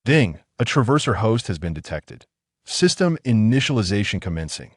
Ding, a traverser host has been detected. System initialization commencing.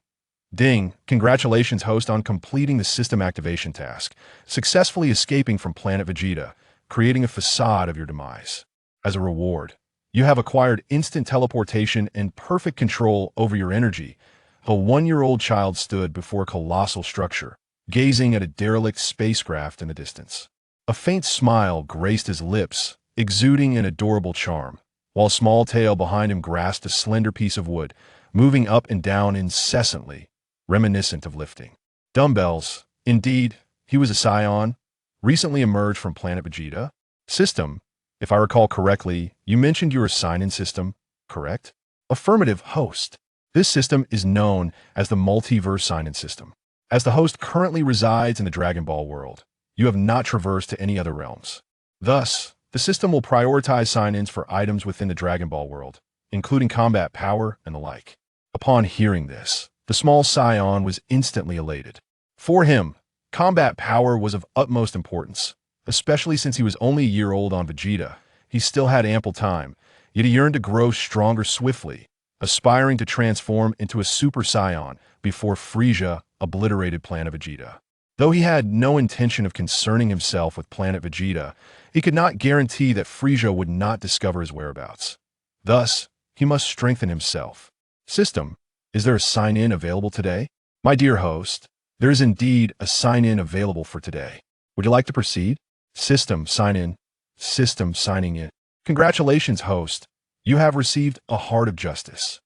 Ding, congratulations host on completing the system activation task, successfully escaping from planet Vegeta, creating a facade of your demise. As a reward, you have acquired instant teleportation and perfect control over your energy. A one-year-old child stood before a colossal structure, gazing at a derelict spacecraft in the distance. A faint smile graced his lips, exuding an adorable charm, while a small tail behind him grasped a slender piece of wood, moving up and down incessantly, reminiscent of lifting dumbbells. Indeed, he was a Saiyan, recently emerged from planet Vegeta. System, if I recall correctly, you mentioned you were a sign-in system, correct? Affirmative, host. This system is known as the multiverse sign-in system. As the host currently resides in the Dragon Ball world, you have not traversed to any other realms. Thus, the system will prioritize sign-ins for items within the Dragon Ball world, including combat power and the like. Upon hearing this, the small Saiyan was instantly elated. For him, combat power was of utmost importance, especially since he was only a year old on Vegeta. He still had ample time, yet he yearned to grow stronger swiftly, aspiring to transform into a Super Saiyan before Frieza obliterated planet Vegeta. Though he had no intention of concerning himself with planet Vegeta, he could not guarantee that Frieza would not discover his whereabouts. Thus, he must strengthen himself. System, is there a sign-in available today? My dear host, there is indeed a sign-in available for today. Would you like to proceed? System, sign in. System, signing in. Congratulations, host. You have received a Heart of Justice.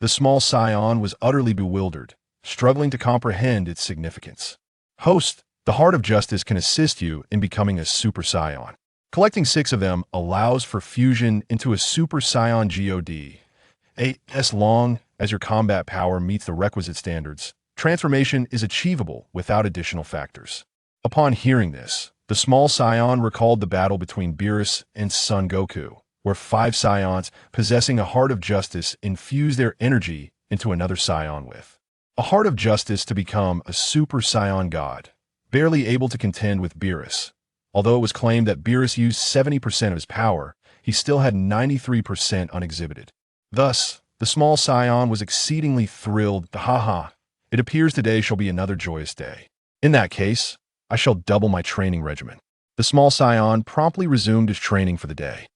The small Saiyan was utterly bewildered, struggling to comprehend its significance. Host, the Heart of Justice can assist you in becoming a Super Saiyan. Collecting 6 of them allows for fusion into a Super Saiyan God. As long as your combat power meets the requisite standards, transformation is achievable without additional factors. Upon hearing this, the small Saiyan recalled the battle between Beerus and Son Goku, where 5 Saiyans possessing a Heart of Justice infused their energy into another Saiyan with a Heart of Justice to become a Super Saiyan God, barely able to contend with Beerus. Although it was claimed that Beerus used 70% of his power, he still had 93% unexhibited. Thus, the small Saiyan was exceedingly thrilled. Haha, it appears today shall be another joyous day. In that case, I shall double my training regimen. The small Saiyan promptly resumed his training for the day.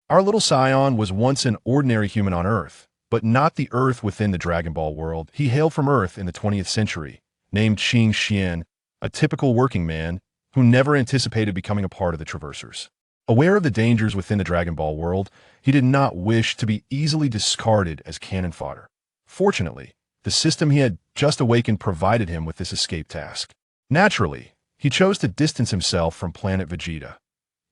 Our little Saiyan was once an ordinary human on Earth, but not the Earth within the Dragon Ball world. He hailed from Earth in the 20th century, named Qing Xian, a typical working man who never anticipated becoming a part of the Traversers. Aware of the dangers within the Dragon Ball world, he did not wish to be easily discarded as cannon fodder. Fortunately, the system he had just awakened provided him with this escape task. Naturally, he chose to distance himself from planet Vegeta.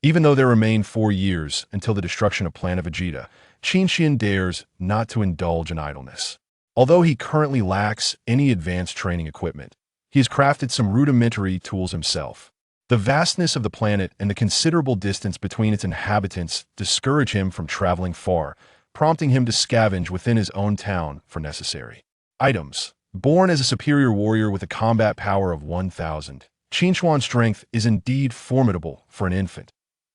Even though there remained 4 years until the destruction of planet Vegeta, Qin Xian dares not to indulge in idleness. Although he currently lacks any advanced training equipment, he has crafted some rudimentary tools himself. The vastness of the planet and the considerable distance between its inhabitants discourage him from traveling far, prompting him to scavenge within his own town for necessary items. Born as a superior warrior with a combat power of 1,000, Qin Xian's strength is indeed formidable for an infant.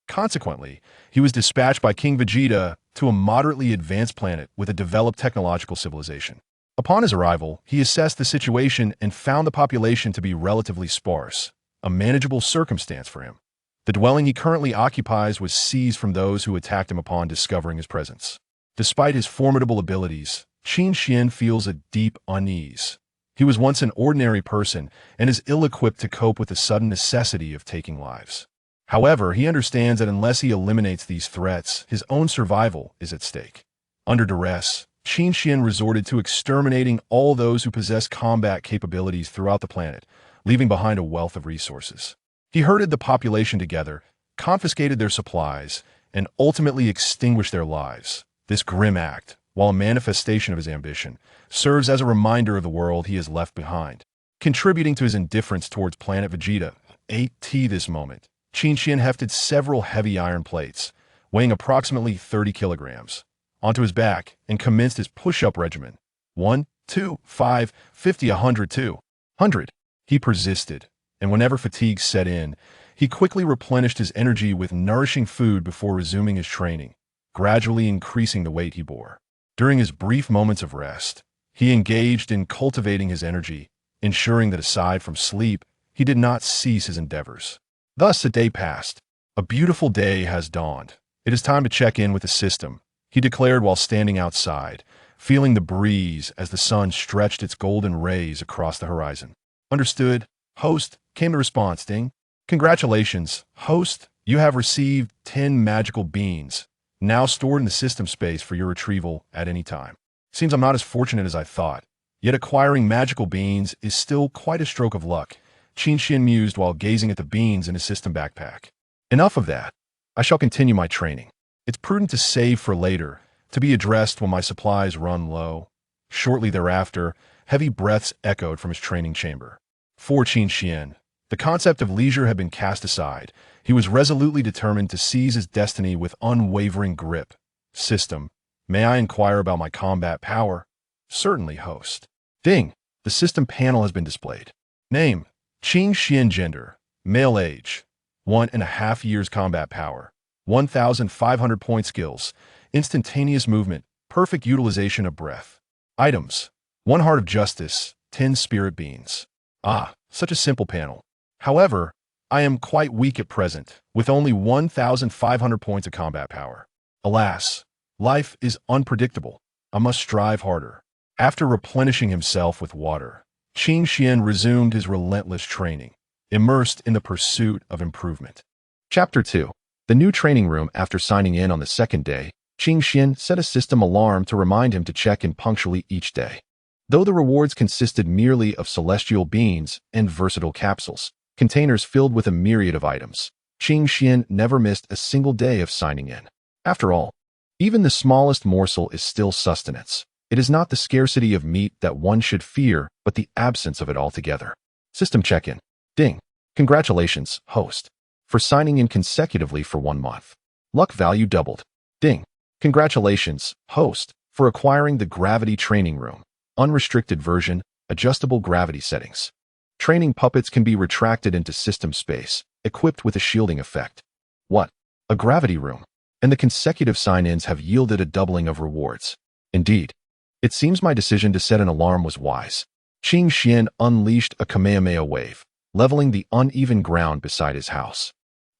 Consequently, he was dispatched by King Vegeta to a moderately advanced planet with a developed technological civilization. Upon his arrival, he assessed the situation and found the population to be relatively sparse, a manageable circumstance for him. The dwelling he currently occupies was seized from those who attacked him upon discovering his presence. Despite his formidable abilities, Qin Xian feels a deep unease. He was once an ordinary person and is ill-equipped to cope with the sudden necessity of taking lives. However, he understands that unless he eliminates these threats, his own survival is at stake. Under duress, Qin Xian resorted to exterminating all those who possess combat capabilities throughout the planet, leaving behind a wealth of resources. He herded the population together, confiscated their supplies, and ultimately extinguished their lives. This grim act, while a manifestation of his ambition, serves as a reminder of the world he has left behind. Contributing to his indifference towards planet Vegeta, at this moment, Qin Xian hefted several heavy iron plates, weighing approximately 30 kilograms, onto his back and commenced his push-up regimen. 1, 2, 5, 50, 100, 200. He persisted, and whenever fatigue set in, he quickly replenished his energy with nourishing food before resuming his training. gradually increasing the weight he bore. During his brief moments of rest, he engaged in cultivating his energy, ensuring that aside from sleep, he did not cease his endeavors. Thus, a day passed. A beautiful day has dawned. It is time to check in with the system, he declared while standing outside, feeling the breeze as the sun stretched its golden rays across the horizon. Understood, host, came the response, ding. Congratulations, host, you have received 10 magical beans, now stored in the system space for your retrieval at any time. Seems I'm not as fortunate as I thought, yet acquiring magical beans is still quite a stroke of luck, Qin Xian mused while gazing at the beans in his system backpack. Enough of that. I shall continue my training. It's prudent to save for later, to be addressed when my supplies run low. Shortly thereafter, heavy breaths echoed from his training chamber. For Qin Xian, the concept of leisure had been cast aside. He was resolutely determined to seize his destiny with unwavering grip. System, may I inquire about my combat power? Certainly, host. Ding, the system panel has been displayed. Name, Qin Xian. Gender, male. Age, 1.5 years. Combat power, 1,500 point. Skills, instantaneous movement, perfect utilization of breath. Items, 1 heart of justice, 10 spirit beans. Ah, such a simple panel. However, I am quite weak at present, with only 1,500 points of combat power. Alas, life is unpredictable. I must strive harder. After replenishing himself with water, Qin Xian resumed his relentless training, immersed in the pursuit of improvement. Chapter 2. The new training room. After signing in on the second day, Qin Xian set a system alarm to remind him to check in punctually each day. Though the rewards consisted merely of celestial beans and versatile capsules, containers filled with a myriad of items, Qin Xian never missed a single day of signing in. After all, even the smallest morsel is still sustenance. It is not the scarcity of meat that one should fear, but the absence of it altogether. System check-in. Ding. Congratulations, host, for signing in consecutively for 1 month. Luck value doubled. Ding. Congratulations, host, for acquiring the Gravity Training Room. Unrestricted version, adjustable gravity settings. Training puppets can be retracted into system space, equipped with a shielding effect. What? A gravity room? And the consecutive sign-ins have yielded a doubling of rewards. Indeed. It seems my decision to set an alarm was wise. Qin Xian unleashed a Kamehameha wave, leveling the uneven ground beside his house,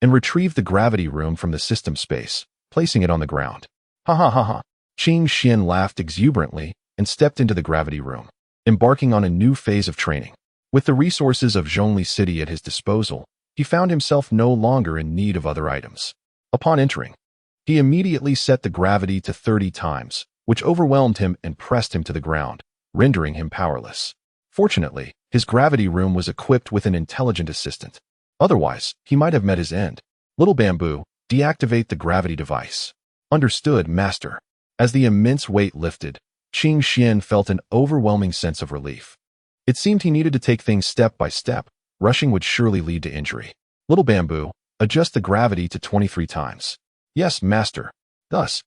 and retrieved the gravity room from the system space, placing it on the ground. Ha ha ha ha. Qin Xian laughed exuberantly and stepped into the gravity room, embarking on a new phase of training. With the resources of Zhongli City at his disposal, he found himself no longer in need of other items. Upon entering, he immediately set the gravity to 30 times, which overwhelmed him and pressed him to the ground, rendering him powerless. Fortunately, his gravity room was equipped with an intelligent assistant. Otherwise, he might have met his end. Little Bamboo, deactivate the gravity device. Understood, master. As the immense weight lifted, Qin Xian felt an overwhelming sense of relief. It seemed he needed to take things step by step. Rushing would surely lead to injury. Little Bamboo, adjust the gravity to 23 times. Yes, master. Thus,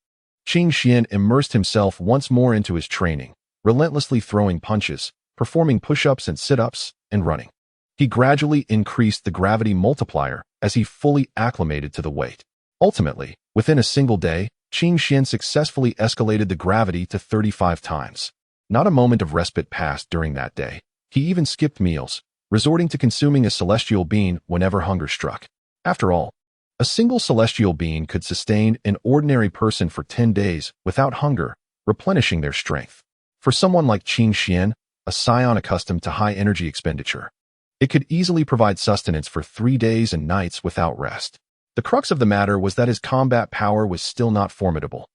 Qin Xian immersed himself once more into his training, relentlessly throwing punches, performing push-ups and sit-ups, and running. He gradually increased the gravity multiplier as he fully acclimated to the weight. Ultimately, within a single day, Qin Xian successfully escalated the gravity to 35 times. Not a moment of respite passed during that day. He even skipped meals, resorting to consuming a celestial bean whenever hunger struck. After all, a single celestial bean could sustain an ordinary person for 10 days without hunger, replenishing their strength. For someone like Qin Xian, a Saiyan accustomed to high energy expenditure, it could easily provide sustenance for 3 days and nights without rest. The crux of the matter was that his combat power was still not formidable,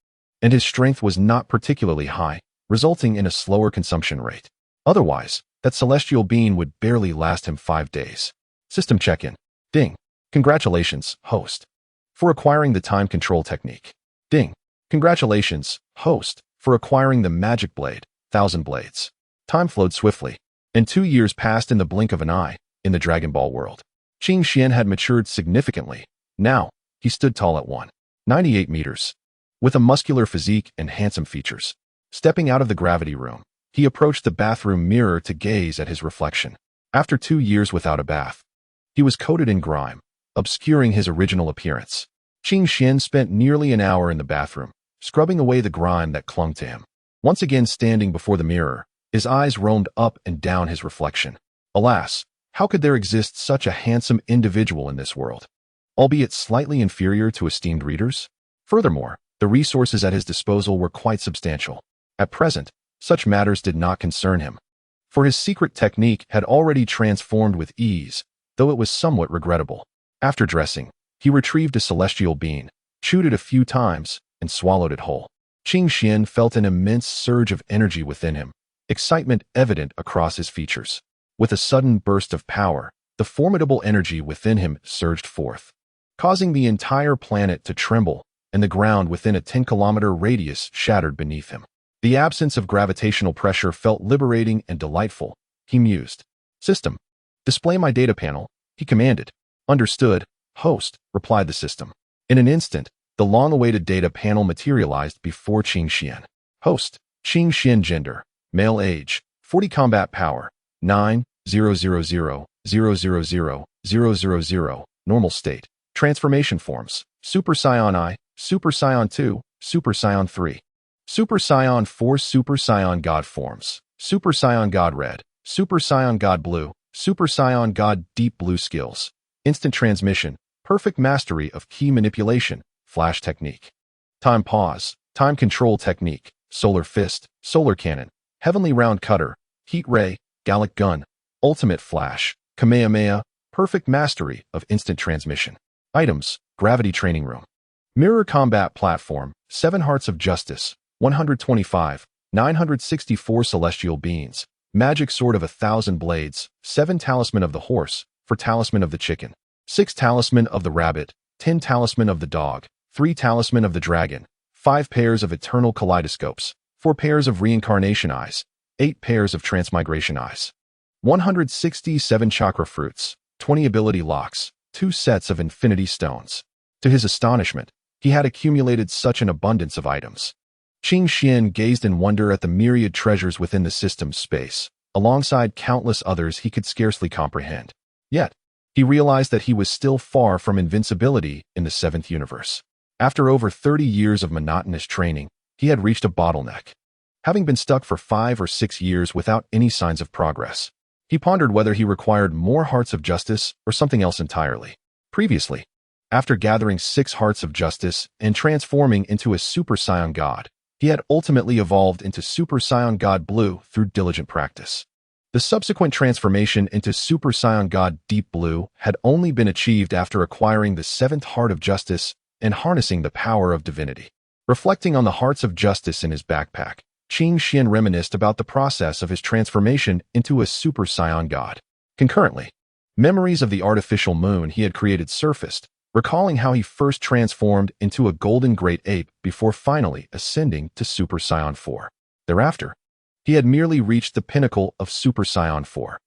and his strength was not particularly high, resulting in a slower consumption rate. Otherwise, that celestial bean would barely last him 5 days. System check-in. Ding. Congratulations, host, for acquiring the time control technique. Ding. Congratulations, host, for acquiring the magic blade, 1,000 blades. Time flowed swiftly, and 2 years passed in the blink of an eye in the Dragon Ball world. Qin Xian had matured significantly. Now, he stood tall at 198 meters, with a muscular physique and handsome features. Stepping out of the gravity room, he approached the bathroom mirror to gaze at his reflection. After 2 years without a bath, he was coated in grime, obscuring his original appearance. Qin Xian spent nearly an hour in the bathroom, scrubbing away the grime that clung to him. Once again standing before the mirror, his eyes roamed up and down his reflection. Alas, how could there exist such a handsome individual in this world? Albeit slightly inferior to esteemed readers? Furthermore, the resources at his disposal were quite substantial. At present, such matters did not concern him, for his secret technique had already transformed with ease, though it was somewhat regrettable. After dressing, he retrieved a celestial bean, chewed it a few times, and swallowed it whole. Qing Xian felt an immense surge of energy within him, excitement evident across his features. With a sudden burst of power, the formidable energy within him surged forth, causing the entire planet to tremble, and the ground within a 10-kilometer radius shattered beneath him. The absence of gravitational pressure felt liberating and delightful, he mused. System, display my data panel, he commanded. Understood, host, replied the system. In an instant, the long-awaited data panel materialized before Qing Xian. Host, Qing Xian gender, male age, 40 combat power, 9,000,000,000,000, normal state. Transformation forms, Super Saiyan I, Super Saiyan 2, Super Saiyan 3. Super Saiyan 4 Super Saiyan God forms, Super Saiyan God Red, Super Saiyan God Blue, Super Saiyan God Deep Blue skills. Instant transmission, perfect mastery of key manipulation, flash technique. Time pause, time control technique, solar fist, solar cannon, heavenly round cutter, heat ray, Gallic gun, ultimate flash, Kamehameha, perfect mastery of instant transmission. Items, gravity training room. Mirror combat platform, 7 hearts of justice, 125, 964 celestial beings, magic sword of 1,000 blades, 7 talisman of the horse, 4 talisman of the chicken, 6 talisman of the rabbit, 10 talisman of the dog, 3 talisman of the dragon, 5 pairs of eternal kaleidoscopes, 4 pairs of reincarnation eyes, 8 pairs of transmigration eyes, 167 chakra fruits, 20 ability locks, 2 sets of infinity stones. To his astonishment, he had accumulated such an abundance of items. Qing Xian gazed in wonder at the myriad treasures within the system's space, alongside countless others he could scarcely comprehend. Yet, he realized that he was still far from invincibility in the 7th universe. After over 30 years of monotonous training, he had reached a bottleneck. Having been stuck for 5 or 6 years without any signs of progress, he pondered whether he required more hearts of justice or something else entirely. Previously, after gathering 6 hearts of justice and transforming into a Super Saiyan God, he had ultimately evolved into Super Saiyan God Blue through diligent practice. The subsequent transformation into Super Saiyan God Deep Blue had only been achieved after acquiring the 7th Heart of Justice and harnessing the power of divinity. Reflecting on the Hearts of Justice in his backpack, Qing Xian reminisced about the process of his transformation into a Super Saiyan God. Concurrently, memories of the artificial moon he had created surfaced, recalling how he first transformed into a golden great ape before finally ascending to Super Saiyan 4. Thereafter, he had merely reached the pinnacle of Super Saiyan 4.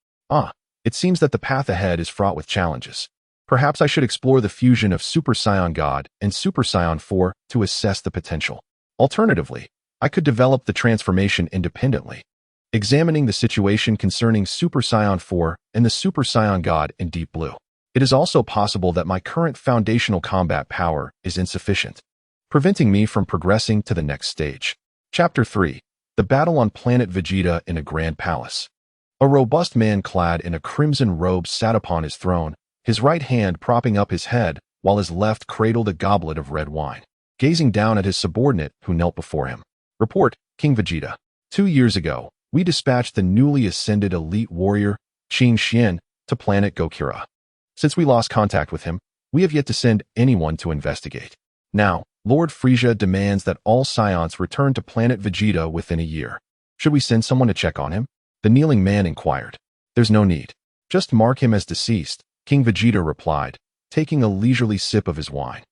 It seems that the path ahead is fraught with challenges. Perhaps I should explore the fusion of Super Saiyan God and Super Saiyan 4 to assess the potential. Alternatively, I could develop the transformation independently, examining the situation concerning Super Saiyan 4 and the Super Saiyan God in Deep Blue. It is also possible that my current foundational combat power is insufficient, preventing me from progressing to the next stage. Chapter 3. The Battle on Planet Vegeta in a Grand Palace. A robust man clad in a crimson robe sat upon his throne, his right hand propping up his head, while his left cradled a goblet of red wine, gazing down at his subordinate who knelt before him. Report, King Vegeta. 2 years ago, we dispatched the newly ascended elite warrior, Qing Xian, to planet Gokura. Since we lost contact with him, we have yet to send anyone to investigate. Now, Lord Frieza demands that all Saiyans return to planet Vegeta within a year. Should we send someone to check on him? The kneeling man inquired. There's no need. Just mark him as deceased, King Vegeta replied, taking a leisurely sip of his wine.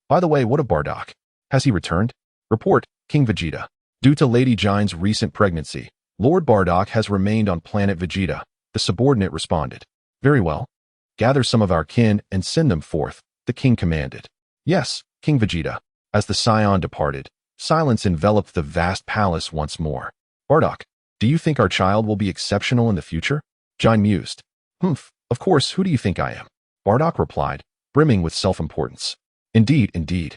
By the way, what of Bardock? Has he returned? Report, King Vegeta. Due to Lady Jine's recent pregnancy, Lord Bardock has remained on planet Vegeta, the subordinate responded. Very well. Gather some of our kin and send them forth, the king commanded. Yes, King Vegeta. As the Saiyan departed, silence enveloped the vast palace once more. Bardock, do you think our child will be exceptional in the future? Jine mused. Of course, who do you think I am? Bardock replied, brimming with self-importance. Indeed, indeed.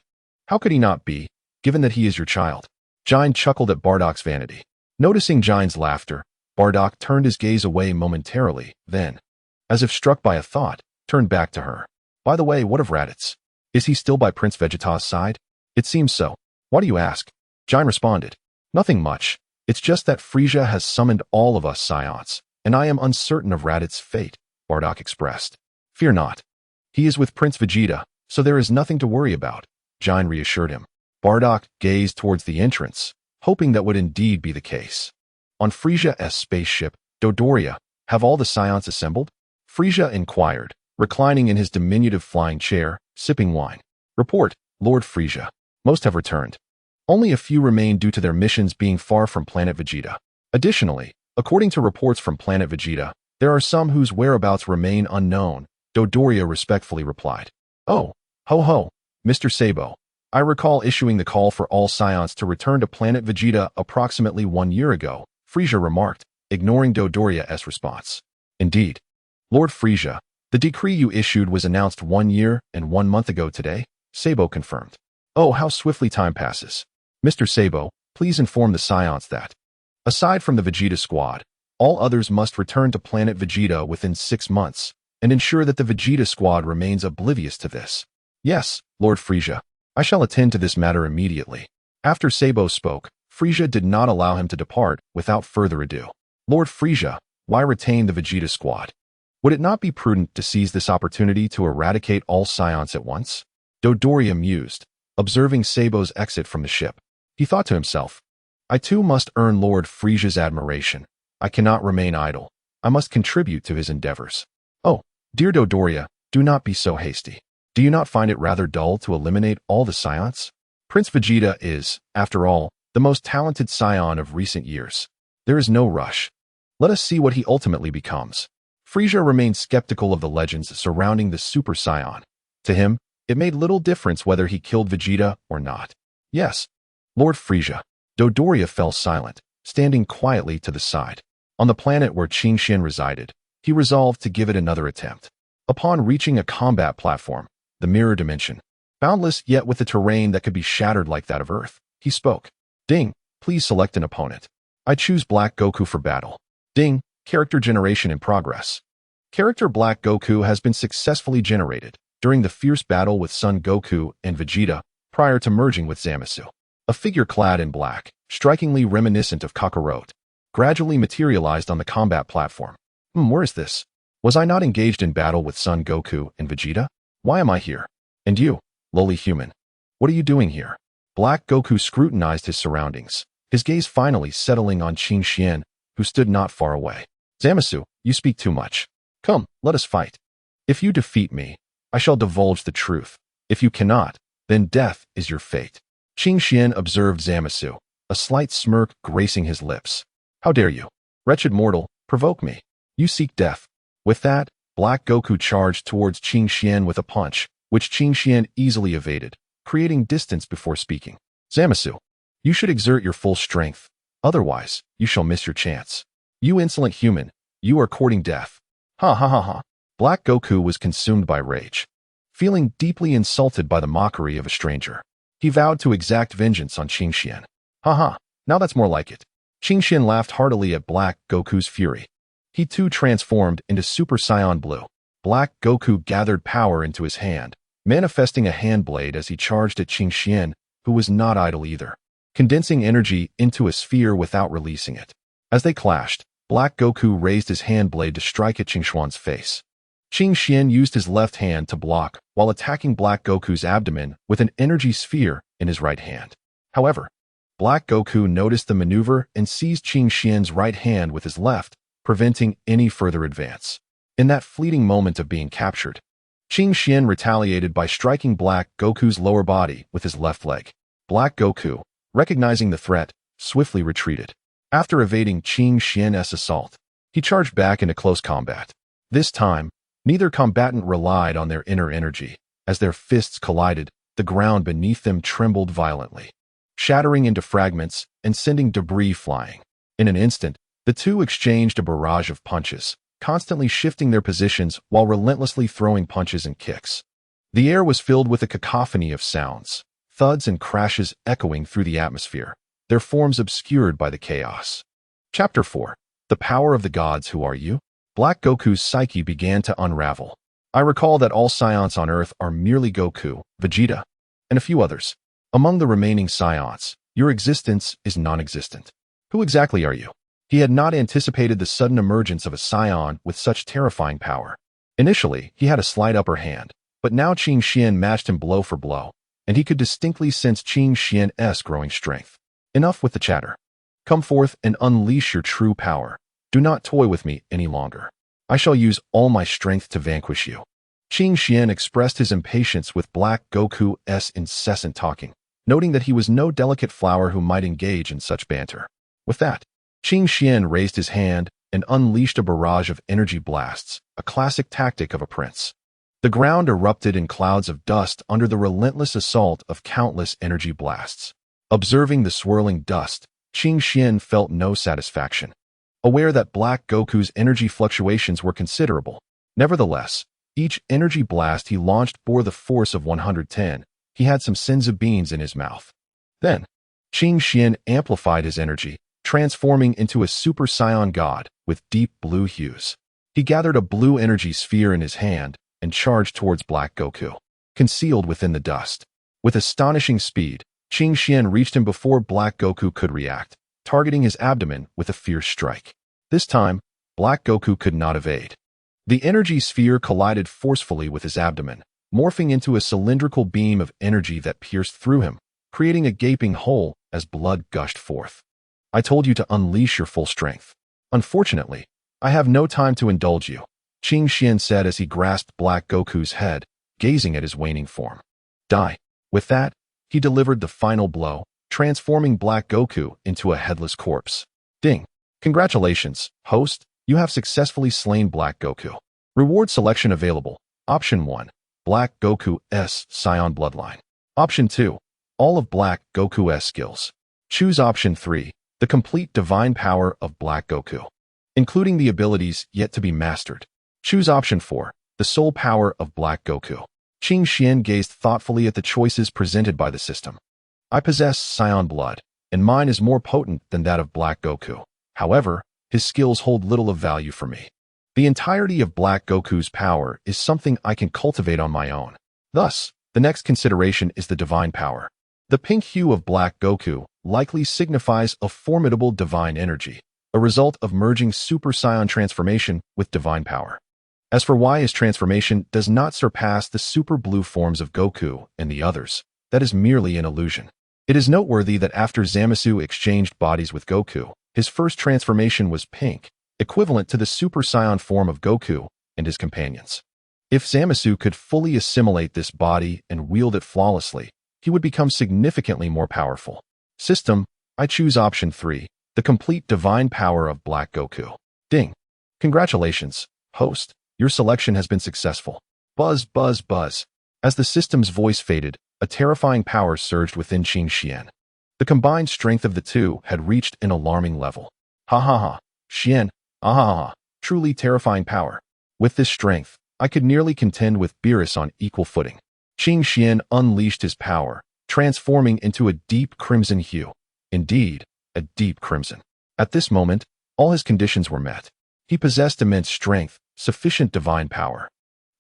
How could he not be? given that he is your child. Jine chuckled at Bardock's vanity. Noticing Jine's laughter, Bardock turned his gaze away momentarily, then, as if struck by a thought, turned back to her. By the way, what of Raditz? Is he still by Prince Vegeta's side? It seems so. Why do you ask? Jine responded. Nothing much. It's just that Frisia has summoned all of us Saiyans, and I am uncertain of Raditz's fate, Bardock expressed. Fear not. He is with Prince Vegeta, so there is nothing to worry about, Jine reassured him. Bardock gazed towards the entrance, hoping that would indeed be the case. On Frisia's spaceship, Dodoria, have all the Saiyans assembled? Frisia inquired, reclining in his diminutive flying chair, sipping wine. Report, Lord Frisia. Most have returned. Only a few remain due to their missions being far from planet Vegeta. Additionally, according to reports from planet Vegeta, there are some whose whereabouts remain unknown, Dodoria respectfully replied. Oh, ho ho, Mr. Sabo. I recall issuing the call for all Saiyans to return to planet Vegeta approximately 1 year ago, Frisia remarked, ignoring Dodoria's response. Indeed. Lord Frisia, the decree you issued was announced 1 year and 1 month ago today, Sabo confirmed. Oh, how swiftly time passes. Mr. Sabo, please inform the Saiyans that, aside from the Vegeta squad, all others must return to planet Vegeta within 6 months, and ensure that the Vegeta squad remains oblivious to this. Yes, Lord Frisia, I shall attend to this matter immediately. After Sabo spoke, Frisia did not allow him to depart without further ado. Lord Frisia, why retain the Vegeta squad? Would it not be prudent to seize this opportunity to eradicate all Saiyans at once? Dodoria mused, observing Sabo's exit from the ship. He thought to himself, I too must earn Lord Frisia's admiration. I cannot remain idle. I must contribute to his endeavors. Oh, dear Dodoria, do not be so hasty. Do you not find it rather dull to eliminate all the Saiyans? Prince Vegeta is, after all, the most talented Saiyan of recent years. There is no rush. Let us see what he ultimately becomes. Frisia remained skeptical of the legends surrounding the Super Saiyan. To him, it made little difference whether he killed Vegeta or not. Yes, Lord Frisia. Dodoria fell silent, standing quietly to the side. On the planet where Qingxian resided, he resolved to give it another attempt. Upon reaching a combat platform, the mirror dimension, boundless yet with a terrain that could be shattered like that of Earth, he spoke. Ding, please select an opponent. I choose Black Goku for battle. Ding, character generation in progress. Character Black Goku has been successfully generated during the fierce battle with Son Goku and Vegeta prior to merging with Zamasu. A figure clad in black, strikingly reminiscent of Kakarot, gradually materialized on the combat platform. Where is this? Was I not engaged in battle with Son Goku and Vegeta? Why am I here? And you, lowly human, what are you doing here? Black Goku scrutinized his surroundings, his gaze finally settling on Qingxian, who stood not far away. Zamasu, you speak too much. Come, let us fight. If you defeat me, I shall divulge the truth. If you cannot, then death is your fate. Qingxian observed Zamasu, a slight smirk gracing his lips. How dare you, wretched mortal, provoke me? You seek death. With that, Black Goku charged towards Qingxian with a punch, which Qingxian easily evaded, creating distance before speaking. Zamasu, you should exert your full strength. Otherwise, you shall miss your chance. You insolent human, you are courting death. Ha ha ha ha. Black Goku was consumed by rage. Feeling deeply insulted by the mockery of a stranger, he vowed to exact vengeance on Qingxian. Ha ha, now that's more like it. Qingxian laughed heartily at Black Goku's fury. He too transformed into Super Saiyan Blue. Black Goku gathered power into his hand, manifesting a hand blade as he charged at Qingxian, who was not idle either, condensing energy into a sphere without releasing it. As they clashed, Black Goku raised his hand blade to strike at Qingxuan's face. Qingxian used his left hand to block while attacking Black Goku's abdomen with an energy sphere in his right hand. However, Black Goku noticed the maneuver and seized Qingxian's right hand with his left, preventing any further advance. In that fleeting moment of being captured, Qingxian retaliated by striking Black Goku's lower body with his left leg. Black Goku, recognizing the threat, swiftly retreated. After evading Qingxian's assault, he charged back into close combat. This time, neither combatant relied on their inner energy. As their fists collided, the ground beneath them trembled violently, shattering into fragments and sending debris flying. In an instant, the two exchanged a barrage of punches, constantly shifting their positions while relentlessly throwing punches and kicks. The air was filled with a cacophony of sounds, thuds and crashes echoing through the atmosphere, their forms obscured by the chaos. Chapter 4. The Power of the Gods. Who are you? Black Goku's psyche began to unravel. I recall that all Saiyans on Earth are merely Goku, Vegeta, and a few others. Among the remaining Saiyans, your existence is non-existent. Who exactly are you? He had not anticipated the sudden emergence of a Saiyan with such terrifying power. Initially, he had a slight upper hand, but now Qin Xian matched him blow for blow, and he could distinctly sense Qin Xian's growing strength. Enough with the chatter. Come forth and unleash your true power. Do not toy with me any longer. I shall use all my strength to vanquish you. Qin Xian expressed his impatience with Black Goku's incessant talking, noting that he was no delicate flower who might engage in such banter. With that, Qin Xian raised his hand and unleashed a barrage of energy blasts, a classic tactic of a prince. The ground erupted in clouds of dust under the relentless assault of countless energy blasts. Observing the swirling dust, Qin Xian felt no satisfaction. Aware that Black Goku's energy fluctuations were considerable, nevertheless, each energy blast he launched bore the force of 110. He had some senzu beans in his mouth. Then, Qin Xian amplified his energy, transforming into a Super Saiyan god with deep blue hues. He gathered a blue energy sphere in his hand and charged towards Black Goku, concealed within the dust. With astonishing speed, Qin Xian reached him before Black Goku could react, targeting his abdomen with a fierce strike. This time, Black Goku could not evade. The energy sphere collided forcefully with his abdomen, morphing into a cylindrical beam of energy that pierced through him, creating a gaping hole as blood gushed forth. I told you to unleash your full strength. Unfortunately, I have no time to indulge you, Qin Xian said as he grasped Black Goku's head, gazing at his waning form. Die. With that, he delivered the final blow, transforming Black Goku into a headless corpse. Ding. Congratulations, host. You have successfully slain Black Goku. Reward selection available. Option 1. Black Goku's Saiyan bloodline. Option 2. All of Black Goku's skills. Choose Option 3. The complete divine power of Black Goku, including the abilities yet to be mastered. Choose Option 4. The soul power of Black Goku. Qin Xian gazed thoughtfully at the choices presented by the system. I possess Saiyan blood, and mine is more potent than that of Black Goku. However, his skills hold little of value for me. The entirety of Black Goku's power is something I can cultivate on my own. Thus, the next consideration is the divine power. The pink hue of Black Goku likely signifies a formidable divine energy, a result of merging Super Saiyan transformation with divine power. As for why his transformation does not surpass the super blue forms of Goku and the others, that is merely an illusion. It is noteworthy that after Zamasu exchanged bodies with Goku, his first transformation was pink, equivalent to the Super Saiyan form of Goku and his companions. If Zamasu could fully assimilate this body and wield it flawlessly, he would become significantly more powerful. System, I choose Option 3, the complete divine power of Black Goku. Ding. Congratulations, host. Your selection has been successful. Buzz, buzz, buzz. As the system's voice faded, a terrifying power surged within Qin Xian. The combined strength of the two had reached an alarming level. Ha ha ha. Xian, ah ha ha. Truly terrifying power. With this strength, I could nearly contend with Beerus on equal footing. Qin Xian unleashed his power, transforming into a deep crimson hue. Indeed, a deep crimson. At this moment, all his conditions were met. He possessed immense strength, sufficient divine power,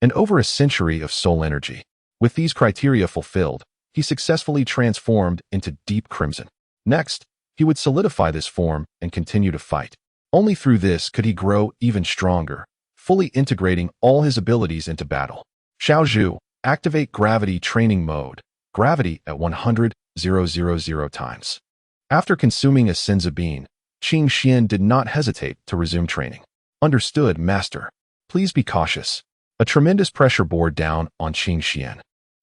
and over a century of soul energy. With these criteria fulfilled, he successfully transformed into deep crimson. Next, he would solidify this form and continue to fight. Only through this could he grow even stronger, fully integrating all his abilities into battle. Xiaozhu, activate gravity training mode. Gravity at 100,000 times. After consuming a senzu bean, Qin Xian did not hesitate to resume training. Understood, master. Please be cautious. A tremendous pressure bore down on Qin Xian,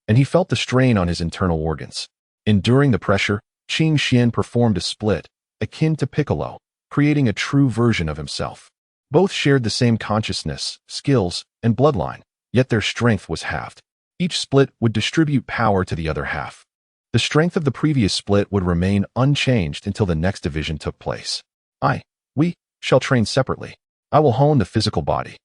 and he felt the strain on his internal organs. Enduring the pressure, Qin Xian performed a split, akin to Piccolo, creating a true version of himself. Both shared the same consciousness, skills, and bloodline, yet their strength was halved. Each split would distribute power to the other half. The strength of the previous split would remain unchanged until the next division took place. We shall train separately. I will hone the physical body,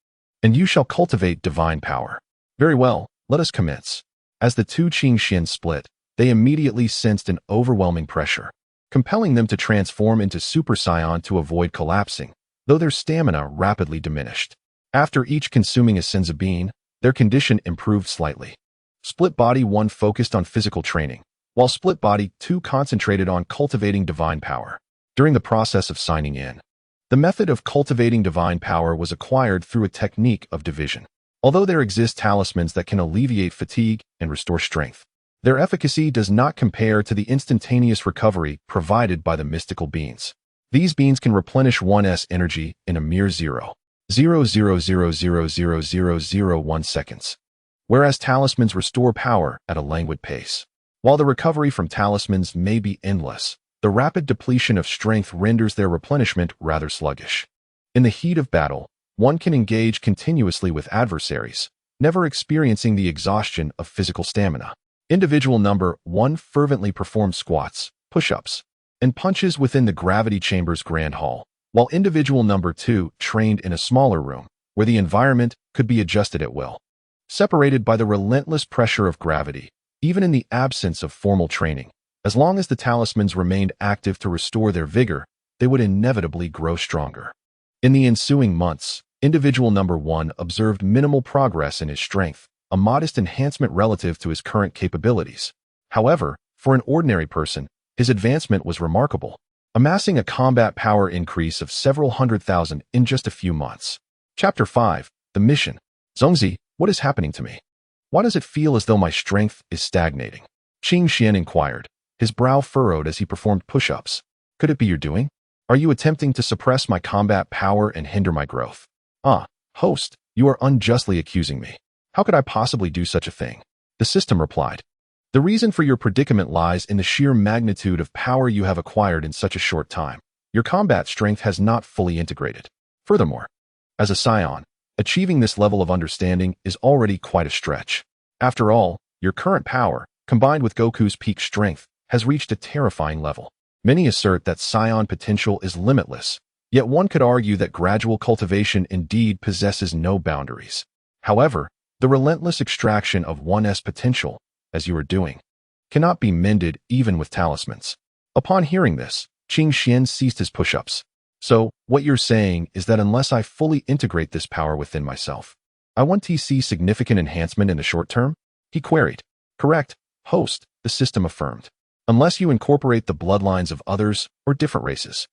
and you shall cultivate divine power. Very well, let us commence. As the two Qin Xian split, they immediately sensed an overwhelming pressure, compelling them to transform into Super Saiyan to avoid collapsing, though their stamina rapidly diminished. After each consuming a Senzu bean, their condition improved slightly. Split Body 1 focused on physical training, while Split Body 2 concentrated on cultivating divine power. During the process of signing in, the method of cultivating divine power was acquired through a technique of division. Although there exist talismans that can alleviate fatigue and restore strength, their efficacy does not compare to the instantaneous recovery provided by the mystical beans. These beans can replenish 1's energy in a mere 0.000000001 seconds, whereas talismans restore power at a languid pace. While the recovery from talismans may be endless, the rapid depletion of strength renders their replenishment rather sluggish. In the heat of battle, one can engage continuously with adversaries, never experiencing the exhaustion of physical stamina. Individual number 1 fervently performed squats, push-ups, and punches within the gravity chamber's grand hall, while individual number 2 trained in a smaller room, where the environment could be adjusted at will. Separated by the relentless pressure of gravity, even in the absence of formal training, as long as the talismans remained active to restore their vigor, they would inevitably grow stronger. In the ensuing months, individual number 1 observed minimal progress in his strength, a modest enhancement relative to his current capabilities. However, for an ordinary person, his advancement was remarkable, amassing a combat power increase of several 100,000 in just a few months. Chapter 5. The Mission. Zongzi, what is happening to me? Why does it feel as though my strength is stagnating? Qing Xian inquired, his brow furrowed as he performed push-ups. Could it be your doing? Are you attempting to suppress my combat power and hinder my growth? Host, you are unjustly accusing me. How could I possibly do such a thing? The system replied. The reason for your predicament lies in the sheer magnitude of power you have acquired in such a short time. Your combat strength has not fully integrated. Furthermore, as a Saiyan, achieving this level of understanding is already quite a stretch. After all, your current power, combined with Goku's peak strength, has reached a terrifying level. Many assert that Saiyan potential is limitless, yet one could argue that gradual cultivation indeed possesses no boundaries. However, the relentless extraction of 1's potential, as you are doing, cannot be mended even with talismans. Upon hearing this, Qing Xian ceased his push-ups. So, what you're saying is that unless I fully integrate this power within myself, I won't see significant enhancement in the short term? He queried. Correct, host, the system affirmed. Unless you incorporate the bloodlines of others or different races.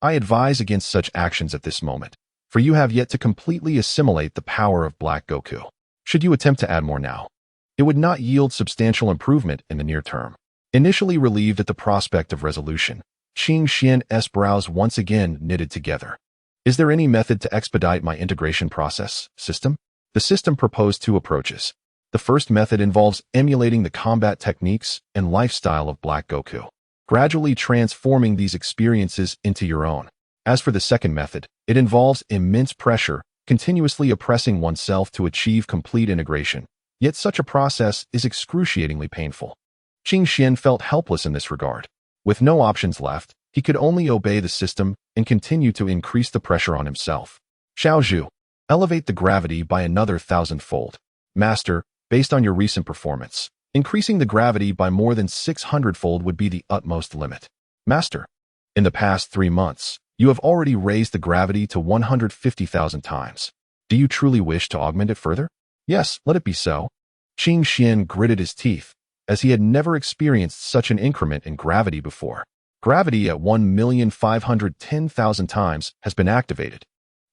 I advise against such actions at this moment, for you have yet to completely assimilate the power of Black Goku. Should you attempt to add more now, it would not yield substantial improvement in the near term. Initially relieved at the prospect of resolution, Qing Xian's brows once again knitted together. Is there any method to expedite my integration process, system? The system proposed 2 approaches. The first method involves emulating the combat techniques and lifestyle of Black Goku, gradually transforming these experiences into your own. As for the second method, it involves immense pressure, continuously oppressing oneself to achieve complete integration. Yet such a process is excruciatingly painful. Qing Xian felt helpless in this regard. With no options left, he could only obey the system and continue to increase the pressure on himself. Xiaozhu, elevate the gravity by another 1,000-fold. Master, based on your recent performance, increasing the gravity by more than 600-fold would be the utmost limit. Master, in the past 3 months, you have already raised the gravity to 150,000 times. Do you truly wish to augment it further? Yes, let it be so. Qing Xian gritted his teeth, as he had never experienced such an increment in gravity before. Gravity at 1,510,000 times has been activated.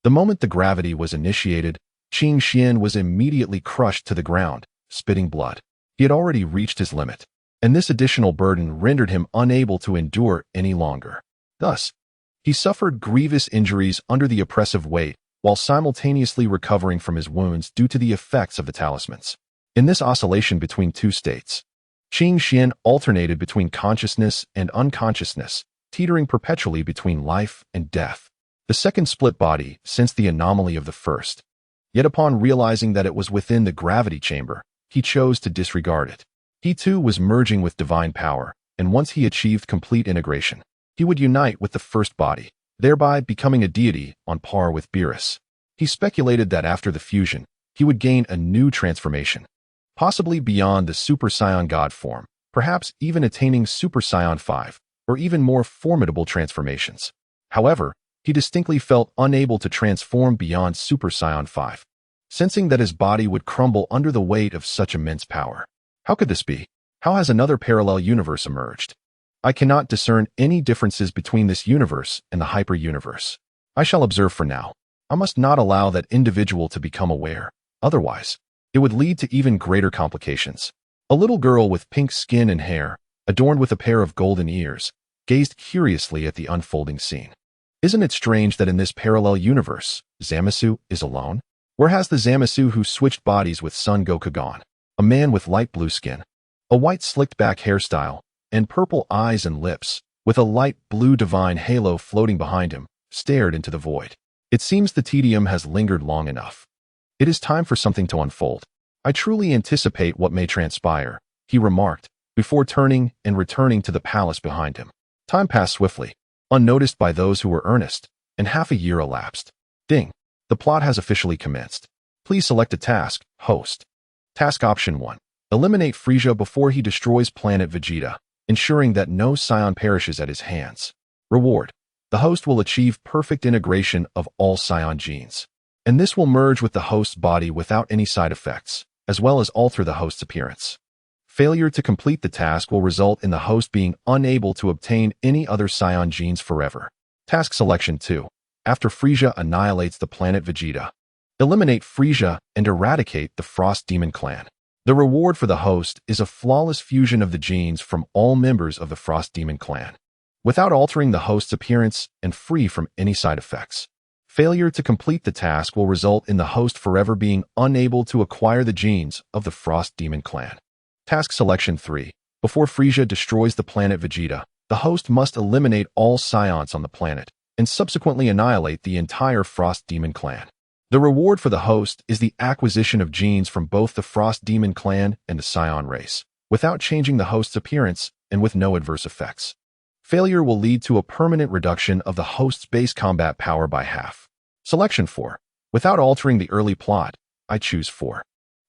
The moment the gravity was initiated, Qing Xian was immediately crushed to the ground, spitting blood. He had already reached his limit, and this additional burden rendered him unable to endure any longer. Thus, he suffered grievous injuries under the oppressive weight, while simultaneously recovering from his wounds due to the effects of the talismans. In this oscillation between 2 states, Qing Xian alternated between consciousness and unconsciousness, teetering perpetually between life and death. The second split body sensed the anomaly of the first. Yet upon realizing that it was within the gravity chamber, he chose to disregard it. He too was merging with divine power, and once he achieved complete integration, he would unite with the first body, thereby becoming a deity on par with Beerus. He speculated that after the fusion, he would gain a new transformation, possibly beyond the Super Saiyan God form, perhaps even attaining Super Saiyan 5, or even more formidable transformations. However, he distinctly felt unable to transform beyond Super Saiyan 5, sensing that his body would crumble under the weight of such immense power. How could this be? How has another parallel universe emerged? I cannot discern any differences between this universe and the hyper-universe. I shall observe for now. I must not allow that individual to become aware. Otherwise, it would lead to even greater complications. A little girl with pink skin and hair, adorned with a pair of golden ears, gazed curiously at the unfolding scene. Isn't it strange that in this parallel universe, Zamasu is alone? Where has the Zamasu who switched bodies with Son Goku gone? A man with light blue skin, a white slicked-back hairstyle, and purple eyes and lips, with a light blue divine halo floating behind him, stared into the void. It seems the tedium has lingered long enough. It is time for something to unfold. I truly anticipate what may transpire, he remarked, before turning and returning to the palace behind him. Time passed swiftly, unnoticed by those who were earnest, and half a year elapsed. Ding! The plot has officially commenced. Please select a task, host. Task option 1. Eliminate Frieza before he destroys planet Vegeta, ensuring that no Saiyan perishes at his hands. Reward. The host will achieve perfect integration of all Saiyan genes, and this will merge with the host's body without any side effects, as well as alter the host's appearance. Failure to complete the task will result in the host being unable to obtain any other Saiyan genes forever. Task selection 2. After Frieza annihilates the planet Vegeta, eliminate Frieza and eradicate the Frost Demon clan. The reward for the host is a flawless fusion of the genes from all members of the Frost Demon clan, without altering the host's appearance and free from any side effects. Failure to complete the task will result in the host forever being unable to acquire the genes of the Frost Demon clan. Task selection 3. Before Frieza destroys the planet Vegeta, the host must eliminate all Saiyans on the planet and subsequently annihilate the entire Frost Demon clan. The reward for the host is the acquisition of genes from both the Frost Demon clan and the Saiyan race, without changing the host's appearance and with no adverse effects. Failure will lead to a permanent reduction of the host's base combat power by half. Selection 4. Without altering the early plot, I choose 4.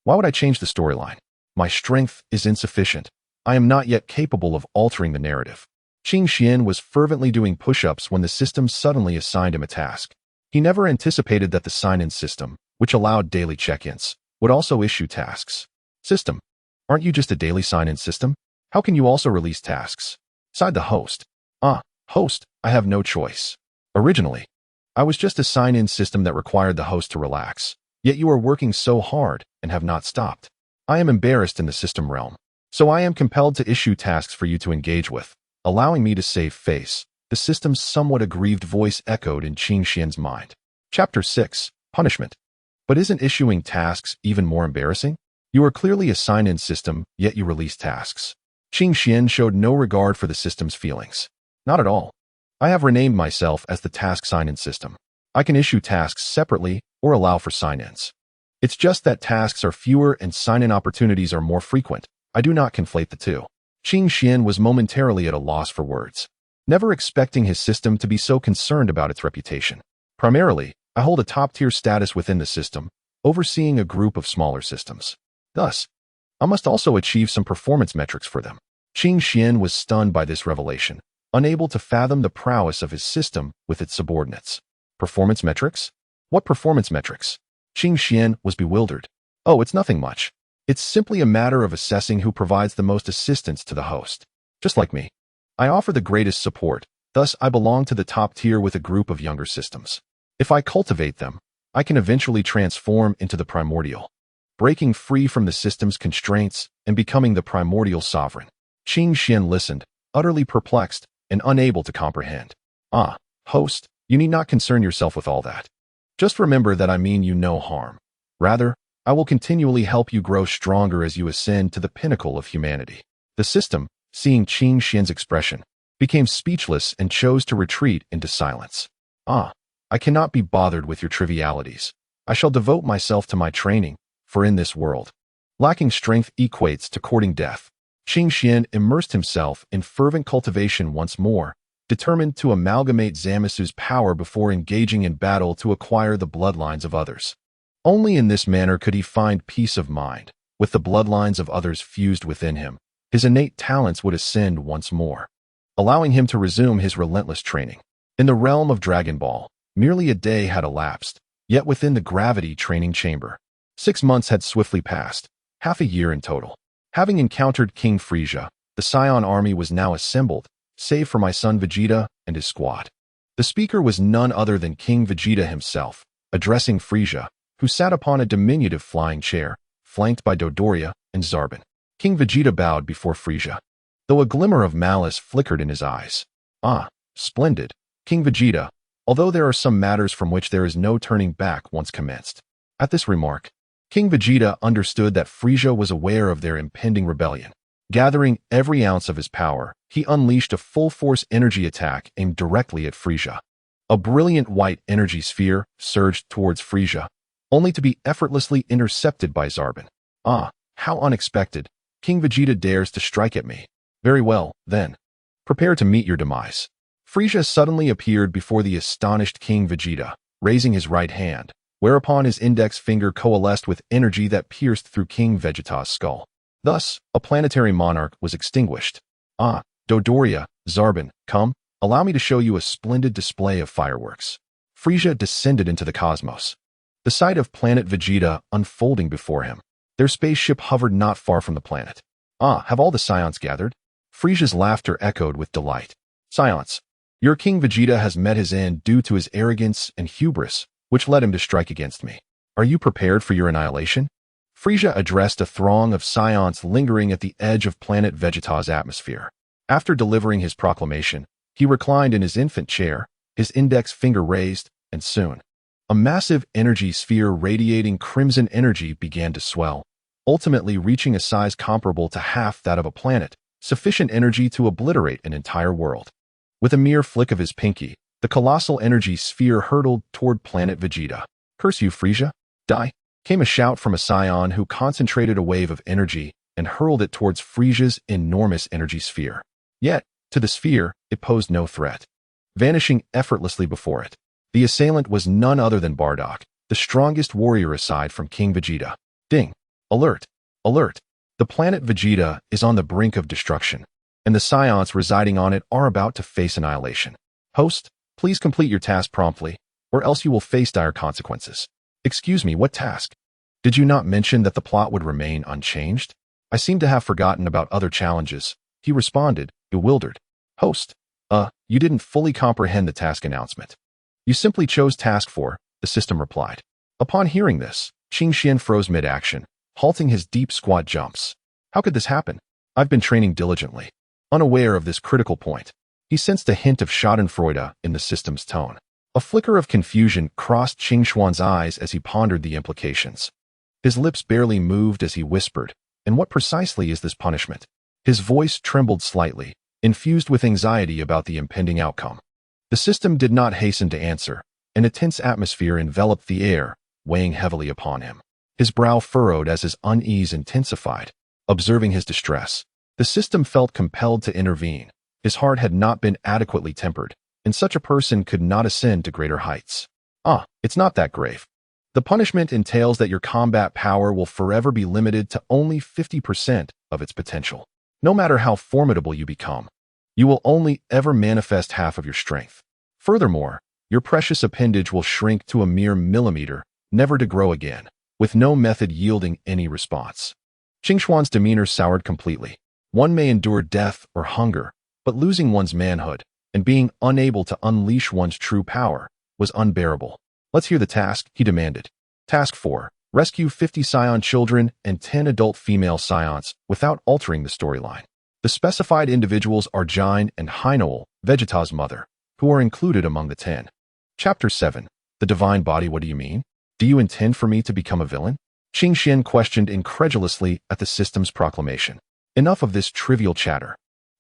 Why would I change the storyline? My strength is insufficient. I am not yet capable of altering the narrative. Qing Xian was fervently doing push-ups when the system suddenly assigned him a task. He never anticipated that the sign-in system, which allowed daily check-ins, would also issue tasks. System, aren't you just a daily sign-in system? How can you also release tasks? Sighed the host. Host, I have no choice. Originally, I was just a sign-in system that required the host to relax. Yet you are working so hard and have not stopped. I am embarrassed in the system realm, so I am compelled to issue tasks for you to engage with, allowing me to save face. The system's somewhat aggrieved voice echoed in Qing Xian's mind. Chapter 6. Punishment. But isn't issuing tasks even more embarrassing? You are clearly a sign-in system, yet you release tasks. Qing Xian showed no regard for the system's feelings. Not at all. I have renamed myself as the task sign-in system. I can issue tasks separately or allow for sign-ins. It's just that tasks are fewer and sign-in opportunities are more frequent. I do not conflate the two. Qing Xian was momentarily at a loss for words, never expecting his system to be so concerned about its reputation. Primarily, I hold a top-tier status within the system, overseeing a group of smaller systems. Thus, I must also achieve some performance metrics for them. Qing Xian was stunned by this revelation, unable to fathom the prowess of his system with its subordinates. Performance metrics? What performance metrics? Qing Xian was bewildered. Oh, it's nothing much. It's simply a matter of assessing who provides the most assistance to the host. Just like me. I offer the greatest support, thus I belong to the top tier with a group of younger systems. If I cultivate them, I can eventually transform into the primordial, breaking free from the system's constraints and becoming the primordial sovereign. Qing Xian listened, utterly perplexed and unable to comprehend. Host, you need not concern yourself with all that. Just remember that I mean you no harm. Rather, I will continually help you grow stronger as you ascend to the pinnacle of humanity. The system, seeing Qing Xian's expression, became speechless and chose to retreat into silence. I cannot be bothered with your trivialities. I shall devote myself to my training, for in this world, lacking strength equates to courting death. Qing Xian immersed himself in fervent cultivation once more, determined to amalgamate Zamasu's power before engaging in battle to acquire the bloodlines of others. Only in this manner could he find peace of mind, with the bloodlines of others fused within him, his innate talents would ascend once more, allowing him to resume his relentless training. In the realm of Dragon Ball, merely a day had elapsed, yet within the gravity training chamber, 6 months had swiftly passed, half a year in total. Having encountered King Frieza, the Saiyan army was now assembled, save for my son Vegeta and his squad. The speaker was none other than King Vegeta himself, addressing Frieza, who sat upon a diminutive flying chair, flanked by Dodoria and Zarbon. King Vegeta bowed before Frieza, though a glimmer of malice flickered in his eyes. "Ah, splendid, King Vegeta, although there are some matters from which there is no turning back once commenced." At this remark, King Vegeta understood that Frieza was aware of their impending rebellion. Gathering every ounce of his power, he unleashed a full-force energy attack aimed directly at Frieza. A brilliant white energy sphere surged towards Frieza, only to be effortlessly intercepted by Zarbon. "Ah, how unexpected. King Vegeta dares to strike at me. Very well, then. Prepare to meet your demise." Frieza suddenly appeared before the astonished King Vegeta, raising his right hand, whereupon his index finger coalesced with energy that pierced through King Vegeta's skull. Thus, a planetary monarch was extinguished. "Ah, Dodoria, Zarbon, come, allow me to show you a splendid display of fireworks." Frieza descended into the cosmos. The sight of planet Vegeta unfolding before him. Their spaceship hovered not far from the planet. "Ah, have all the Saiyans gathered?" Frieza's laughter echoed with delight. "Saiyans, your King Vegeta has met his end due to his arrogance and hubris, which led him to strike against me. Are you prepared for your annihilation?" Frieza addressed a throng of Saiyans lingering at the edge of planet Vegeta's atmosphere. After delivering his proclamation, he reclined in his infant chair, his index finger raised, and soon, a massive energy sphere radiating crimson energy began to swell, ultimately reaching a size comparable to half that of a planet, sufficient energy to obliterate an entire world. With a mere flick of his pinky, the colossal energy sphere hurtled toward planet Vegeta. "Curse you, Frieza! Die!" came a shout from a Saiyan who concentrated a wave of energy and hurled it towards Frieza's enormous energy sphere. Yet, to the sphere, it posed no threat. Vanishing effortlessly before it, the assailant was none other than Bardock, the strongest warrior aside from King Vegeta. Ding! Alert! Alert! The planet Vegeta is on the brink of destruction, and the Saiyans residing on it are about to face annihilation. Host, please complete your task promptly, or else you will face dire consequences. Excuse me, what task? Did you not mention that the plot would remain unchanged? I seem to have forgotten about other challenges, he responded, bewildered. Host, you didn't fully comprehend the task announcement. You simply chose task 4, the system replied. Upon hearing this, Qing Xian froze mid-action, halting his deep squat jumps. How could this happen? I've been training diligently. Unaware of this critical point, he sensed a hint of schadenfreude in the system's tone. A flicker of confusion crossed Qing Xuan's eyes as he pondered the implications. His lips barely moved as he whispered, "And what precisely is this punishment?" His voice trembled slightly, infused with anxiety about the impending outcome. The system did not hasten to answer, and a tense atmosphere enveloped the air, weighing heavily upon him. His brow furrowed as his unease intensified. Observing his distress, the system felt compelled to intervene. His heart had not been adequately tempered, and such a person could not ascend to greater heights. It's not that grave. The punishment entails that your combat power will forever be limited to only 50% of its potential. No matter how formidable you become, you will only ever manifest half of your strength. Furthermore, your precious appendage will shrink to a mere millimeter, never to grow again, with no method yielding any response. Qing Xuan's demeanor soured completely. One may endure death or hunger, but losing one's manhood and being unable to unleash one's true power was unbearable. Let's hear the task, he demanded. Task 4. Rescue 50 Saiyan children and 10 adult female Saiyans without altering the storyline. The specified individuals are Jain and Hinoel, Vegeta's mother, who are included among the 10. Chapter 7. The Divine Body. What do you mean? Do you intend for me to become a villain? Qing Xian questioned incredulously at the system's proclamation. Enough of this trivial chatter.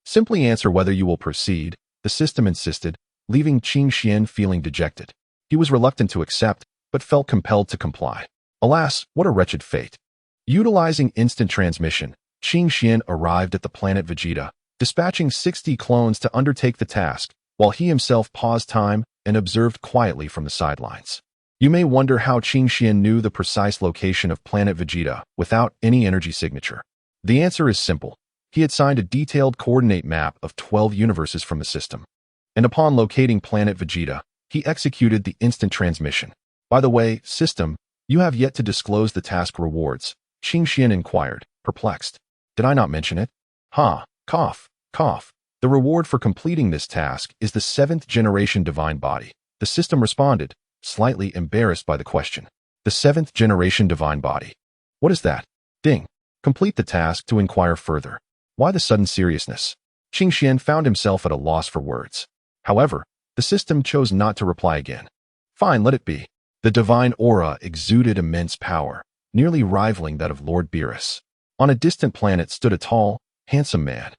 Simply answer whether you will proceed, the system insisted, leaving Qing Xian feeling dejected. He was reluctant to accept, but felt compelled to comply. Alas, what a wretched fate. Utilizing instant transmission, Qing Xian arrived at the planet Vegeta, dispatching 60 clones to undertake the task, while he himself paused time and observed quietly from the sidelines. You may wonder how Qing Xian knew the precise location of planet Vegeta without any energy signature. The answer is simple. He had signed a detailed coordinate map of 12 universes from the system. And upon locating planet Vegeta, he executed the instant transmission. By the way, system, you have yet to disclose the task rewards, Qing Xian inquired, perplexed. Did I not mention it? Ha, cough, cough. The reward for completing this task is the 7th generation divine body. The system responded, slightly embarrassed by the question. The 7th generation divine body. What is that? Ding. Complete the task to inquire further. Why the sudden seriousness? Qing Xian found himself at a loss for words. However, the system chose not to reply again. Fine, let it be. The divine aura exuded immense power, nearly rivaling that of Lord Beerus. On a distant planet stood a tall, handsome man,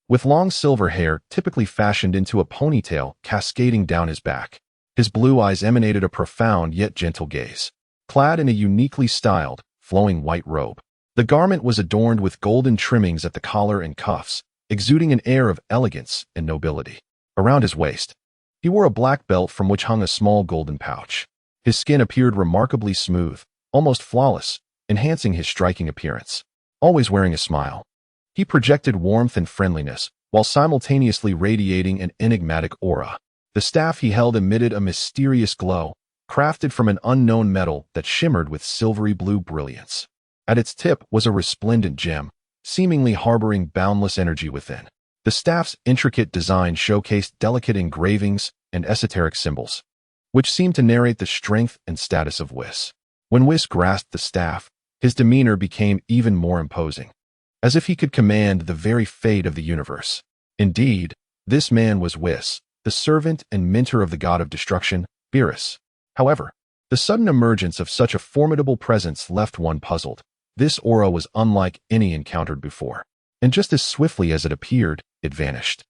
with long silver hair typically fashioned into a ponytail cascading down his back. His blue eyes emanated a profound yet gentle gaze. Clad in a uniquely styled, flowing white robe, the garment was adorned with golden trimmings at the collar and cuffs, exuding an air of elegance and nobility. Around his waist, he wore a black belt from which hung a small golden pouch. His skin appeared remarkably smooth, almost flawless, enhancing his striking appearance. Always wearing a smile, he projected warmth and friendliness, while simultaneously radiating an enigmatic aura. The staff he held emitted a mysterious glow, crafted from an unknown metal that shimmered with silvery blue brilliance. At its tip was a resplendent gem, seemingly harboring boundless energy within. The staff's intricate design showcased delicate engravings and esoteric symbols, which seemed to narrate the strength and status of Whis. When Whis grasped the staff, his demeanor became even more imposing, as if he could command the very fate of the universe. Indeed, this man was Whis, the servant and mentor of the god of destruction, Beerus. However, the sudden emergence of such a formidable presence left one puzzled. This aura was unlike any encountered before, and just as swiftly as it appeared, it vanished,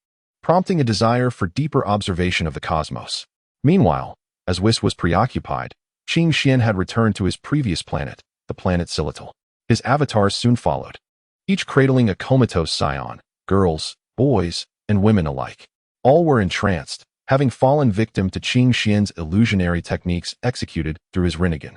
prompting a desire for deeper observation of the cosmos. Meanwhile, as Whis was preoccupied, Qing Xian had returned to his previous planet, the planet Silital. His avatars soon followed, each cradling a comatose scion, girls, boys, and women alike. All were entranced, having fallen victim to Qing Xian's illusionary techniques executed through his Rinnegan.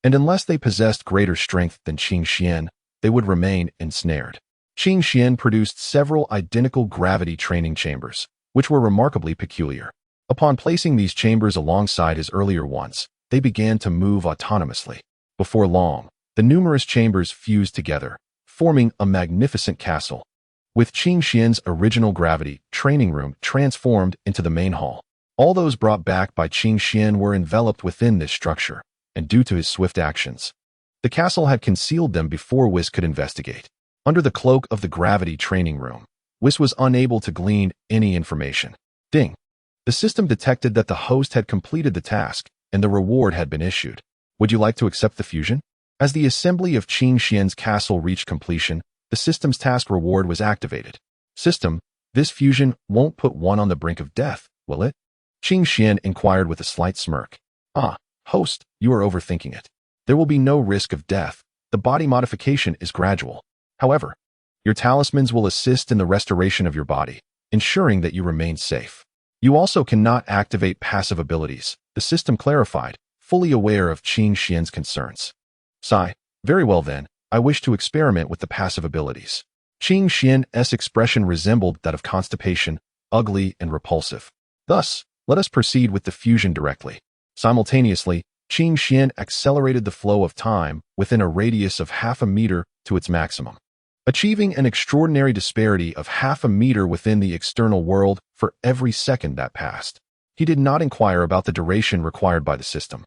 And unless they possessed greater strength than Qing Xian, they would remain ensnared. Qing Xian produced several identical gravity training chambers, which were remarkably peculiar. Upon placing these chambers alongside his earlier ones, they began to move autonomously. Before long, the numerous chambers fused together, forming a magnificent castle, with Qing Xian's original gravity training room transformed into the main hall. All those brought back by Qing Xian were enveloped within this structure, and due to his swift actions, the castle had concealed them before Whis could investigate. Under the cloak of the gravity training room, Whis was unable to glean any information. Ding! The system detected that the host had completed the task, and the reward had been issued. Would you like to accept the fusion? As the assembly of Qing Xian's castle reached completion, the system's task reward was activated. System, this fusion won't put one on the brink of death, will it? Qing Xian inquired with a slight smirk. Ah, host, you are overthinking it. There will be no risk of death. The body modification is gradual. However, your talismans will assist in the restoration of your body, ensuring that you remain safe. You also cannot activate passive abilities, the system clarified, fully aware of Qing Xian's concerns. Sigh, very well then, I wish to experiment with the passive abilities. Qing Xian's expression resembled that of constipation, ugly and repulsive. Thus, let us proceed with the fusion directly. Simultaneously, Qing Xian accelerated the flow of time within a radius of half a meter to its maximum, achieving an extraordinary disparity of half a meter within the external world for every second that passed. He did not inquire about the duration required by the system.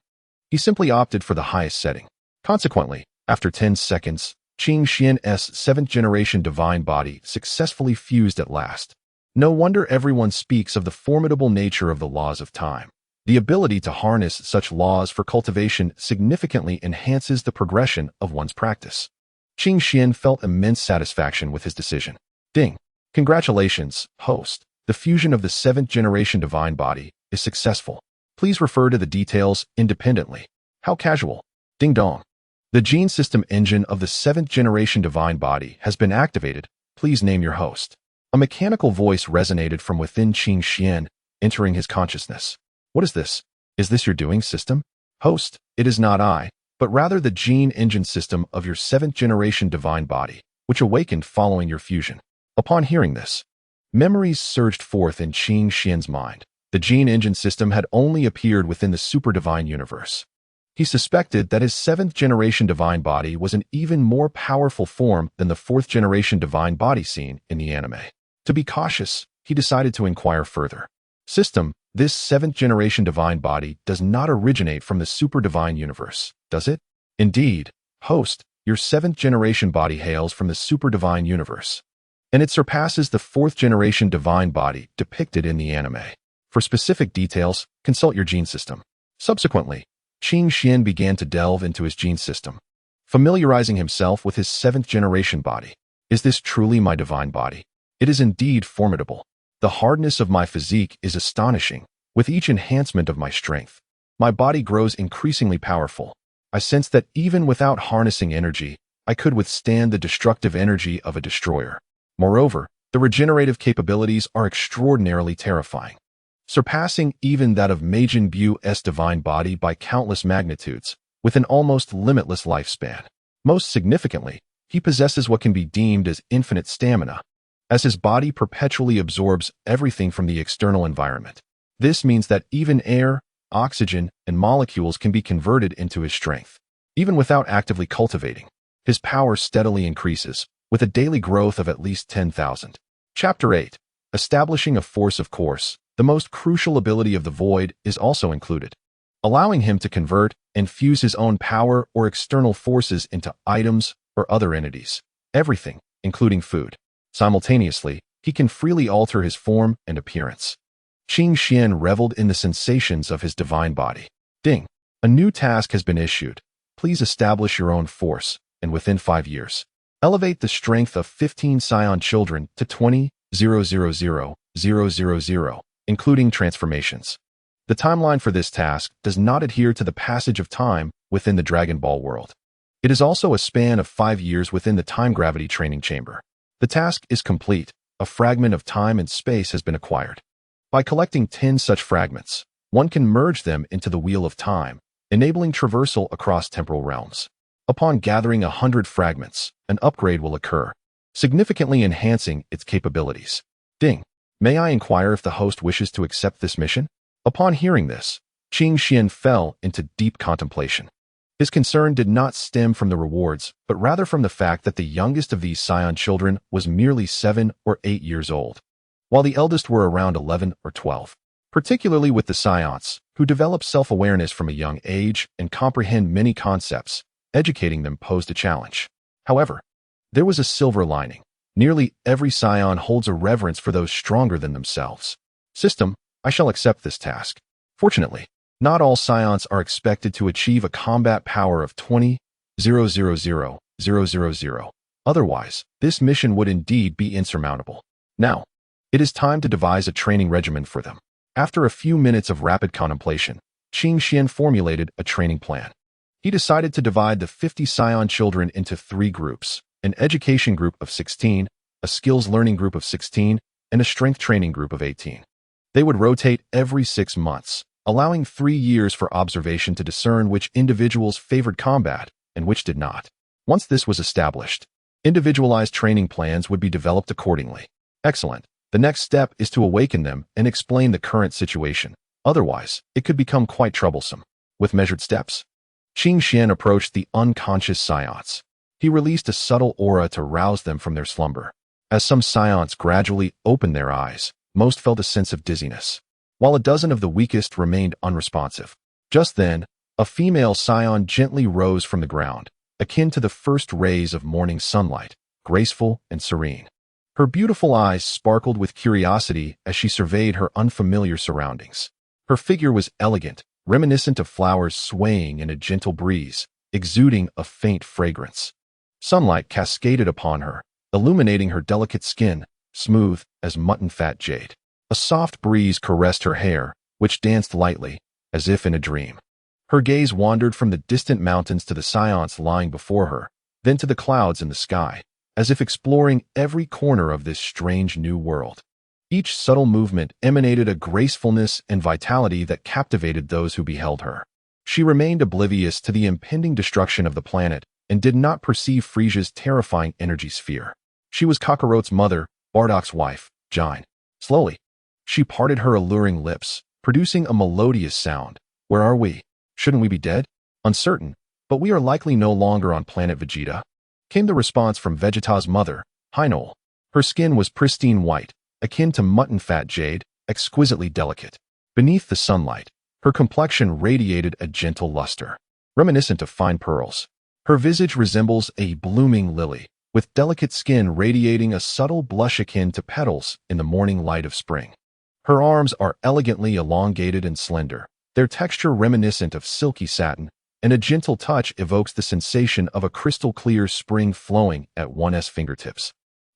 He simply opted for the highest setting. Consequently, after 10 seconds, Qing Xian's 7th generation divine body successfully fused at last. No wonder everyone speaks of the formidable nature of the laws of time. The ability to harness such laws for cultivation significantly enhances the progression of one's practice. Qing Xian felt immense satisfaction with his decision. Ding! Congratulations, host. The fusion of the 7th generation divine body is successful. Please refer to the details independently. How casual. Ding dong. The gene system engine of the 7th generation divine body has been activated. Please name your host. A mechanical voice resonated from within Qing Xian, entering his consciousness. What is this? Is this your doing, system? Host, it is not I, but rather the gene engine system of your 7th generation divine body, which awakened following your fusion. Upon hearing this, memories surged forth in Qing Xian's mind. The gene engine system had only appeared within the super divine universe. He suspected that his 7th-generation divine body was an even more powerful form than the 4th-generation divine body seen in the anime. To be cautious, he decided to inquire further. System, this 7th-generation divine body does not originate from the super divine universe, does it? Indeed, host, your 7th-generation body hails from the super divine universe, and it surpasses the 4th-generation divine body depicted in the anime. For specific details, consult your gene system. Subsequently, Qing Xian began to delve into his gene system, familiarizing himself with his 7th-generation body. Is this truly my divine body? It is indeed formidable. The hardness of my physique is astonishing. With each enhancement of my strength, my body grows increasingly powerful. I sense that even without harnessing energy, I could withstand the destructive energy of a destroyer. Moreover, the regenerative capabilities are extraordinarily terrifying, surpassing even that of Majin Buu's divine body by countless magnitudes, with an almost limitless lifespan. Most significantly, he possesses what can be deemed as infinite stamina, as his body perpetually absorbs everything from the external environment. This means that even air, oxygen, and molecules can be converted into his strength. Even without actively cultivating, his power steadily increases, with a daily growth of at least 10,000. Chapter 8. Establishing a force. Of course, the most crucial ability of the Void is also included, allowing him to convert and fuse his own power or external forces into items or other entities, everything, including food. Simultaneously, he can freely alter his form and appearance. Qing Xian reveled in the sensations of his divine body. Ding! A new task has been issued. Please establish your own force, and within 5 years, elevate the strength of 15 Saiyan children to 20,000,000, including transformations. The timeline for this task does not adhere to the passage of time within the Dragon Ball world. It is also a span of 5 years within the time-gravity training chamber. The task is complete. A fragment of time and space has been acquired. By collecting 10 such fragments, one can merge them into the Wheel of Time, enabling traversal across temporal realms. Upon gathering 100 fragments, an upgrade will occur, significantly enhancing its capabilities. Ding! May I inquire if the host wishes to accept this mission? Upon hearing this, Qing Xian fell into deep contemplation. His concern did not stem from the rewards, but rather from the fact that the youngest of these Saiyan children was merely 7 or 8 years old, while the eldest were around 11 or 12. Particularly with the Saiyans, who develop self-awareness from a young age and comprehend many concepts, educating them posed a challenge. However, there was a silver lining. Nearly every Saiyan holds a reverence for those stronger than themselves. System, I shall accept this task. Fortunately, not all Saiyans are expected to achieve a combat power of 20,000,000. Otherwise, this mission would indeed be insurmountable. Now, it is time to devise a training regimen for them. After a few minutes of rapid contemplation, Qing Xian formulated a training plan. He decided to divide the 50 Saiyan children into 3 groups: an education group of 16, a skills learning group of 16, and a strength training group of 18. They would rotate every 6 months, allowing 3 years for observation to discern which individuals favored combat and which did not. Once this was established, individualized training plans would be developed accordingly. Excellent. The next step is to awaken them and explain the current situation. Otherwise, it could become quite troublesome. With measured steps, Qing Xian approached the unconscious Saiyans. He released a subtle aura to rouse them from their slumber. As some Saiyans gradually opened their eyes, most felt a sense of dizziness, while a dozen of the weakest remained unresponsive. Just then, a female Saiyan gently rose from the ground, akin to the first rays of morning sunlight, graceful and serene. Her beautiful eyes sparkled with curiosity as she surveyed her unfamiliar surroundings. Her figure was elegant, reminiscent of flowers swaying in a gentle breeze, exuding a faint fragrance. Sunlight cascaded upon her, illuminating her delicate skin, smooth as mutton-fat jade. A soft breeze caressed her hair, which danced lightly, as if in a dream. Her gaze wandered from the distant mountains to the Saiyans lying before her, then to the clouds in the sky, as if exploring every corner of this strange new world. Each subtle movement emanated a gracefulness and vitality that captivated those who beheld her. She remained oblivious to the impending destruction of the planet and did not perceive Frisia's terrifying energy sphere. She was Kakarote's mother, Bardock's wife, Jine. Slowly, she parted her alluring lips, producing a melodious sound. Where are we? Shouldn't we be dead? Uncertain, but we are likely no longer on planet Vegeta, came the response from Vegeta's mother, Hynol. Her skin was pristine white, akin to mutton fat jade, exquisitely delicate. Beneath the sunlight, her complexion radiated a gentle luster, reminiscent of fine pearls. Her visage resembles a blooming lily, with delicate skin radiating a subtle blush akin to petals in the morning light of spring. Her arms are elegantly elongated and slender, their texture reminiscent of silky satin, and a gentle touch evokes the sensation of a crystal-clear spring flowing at one's fingertips.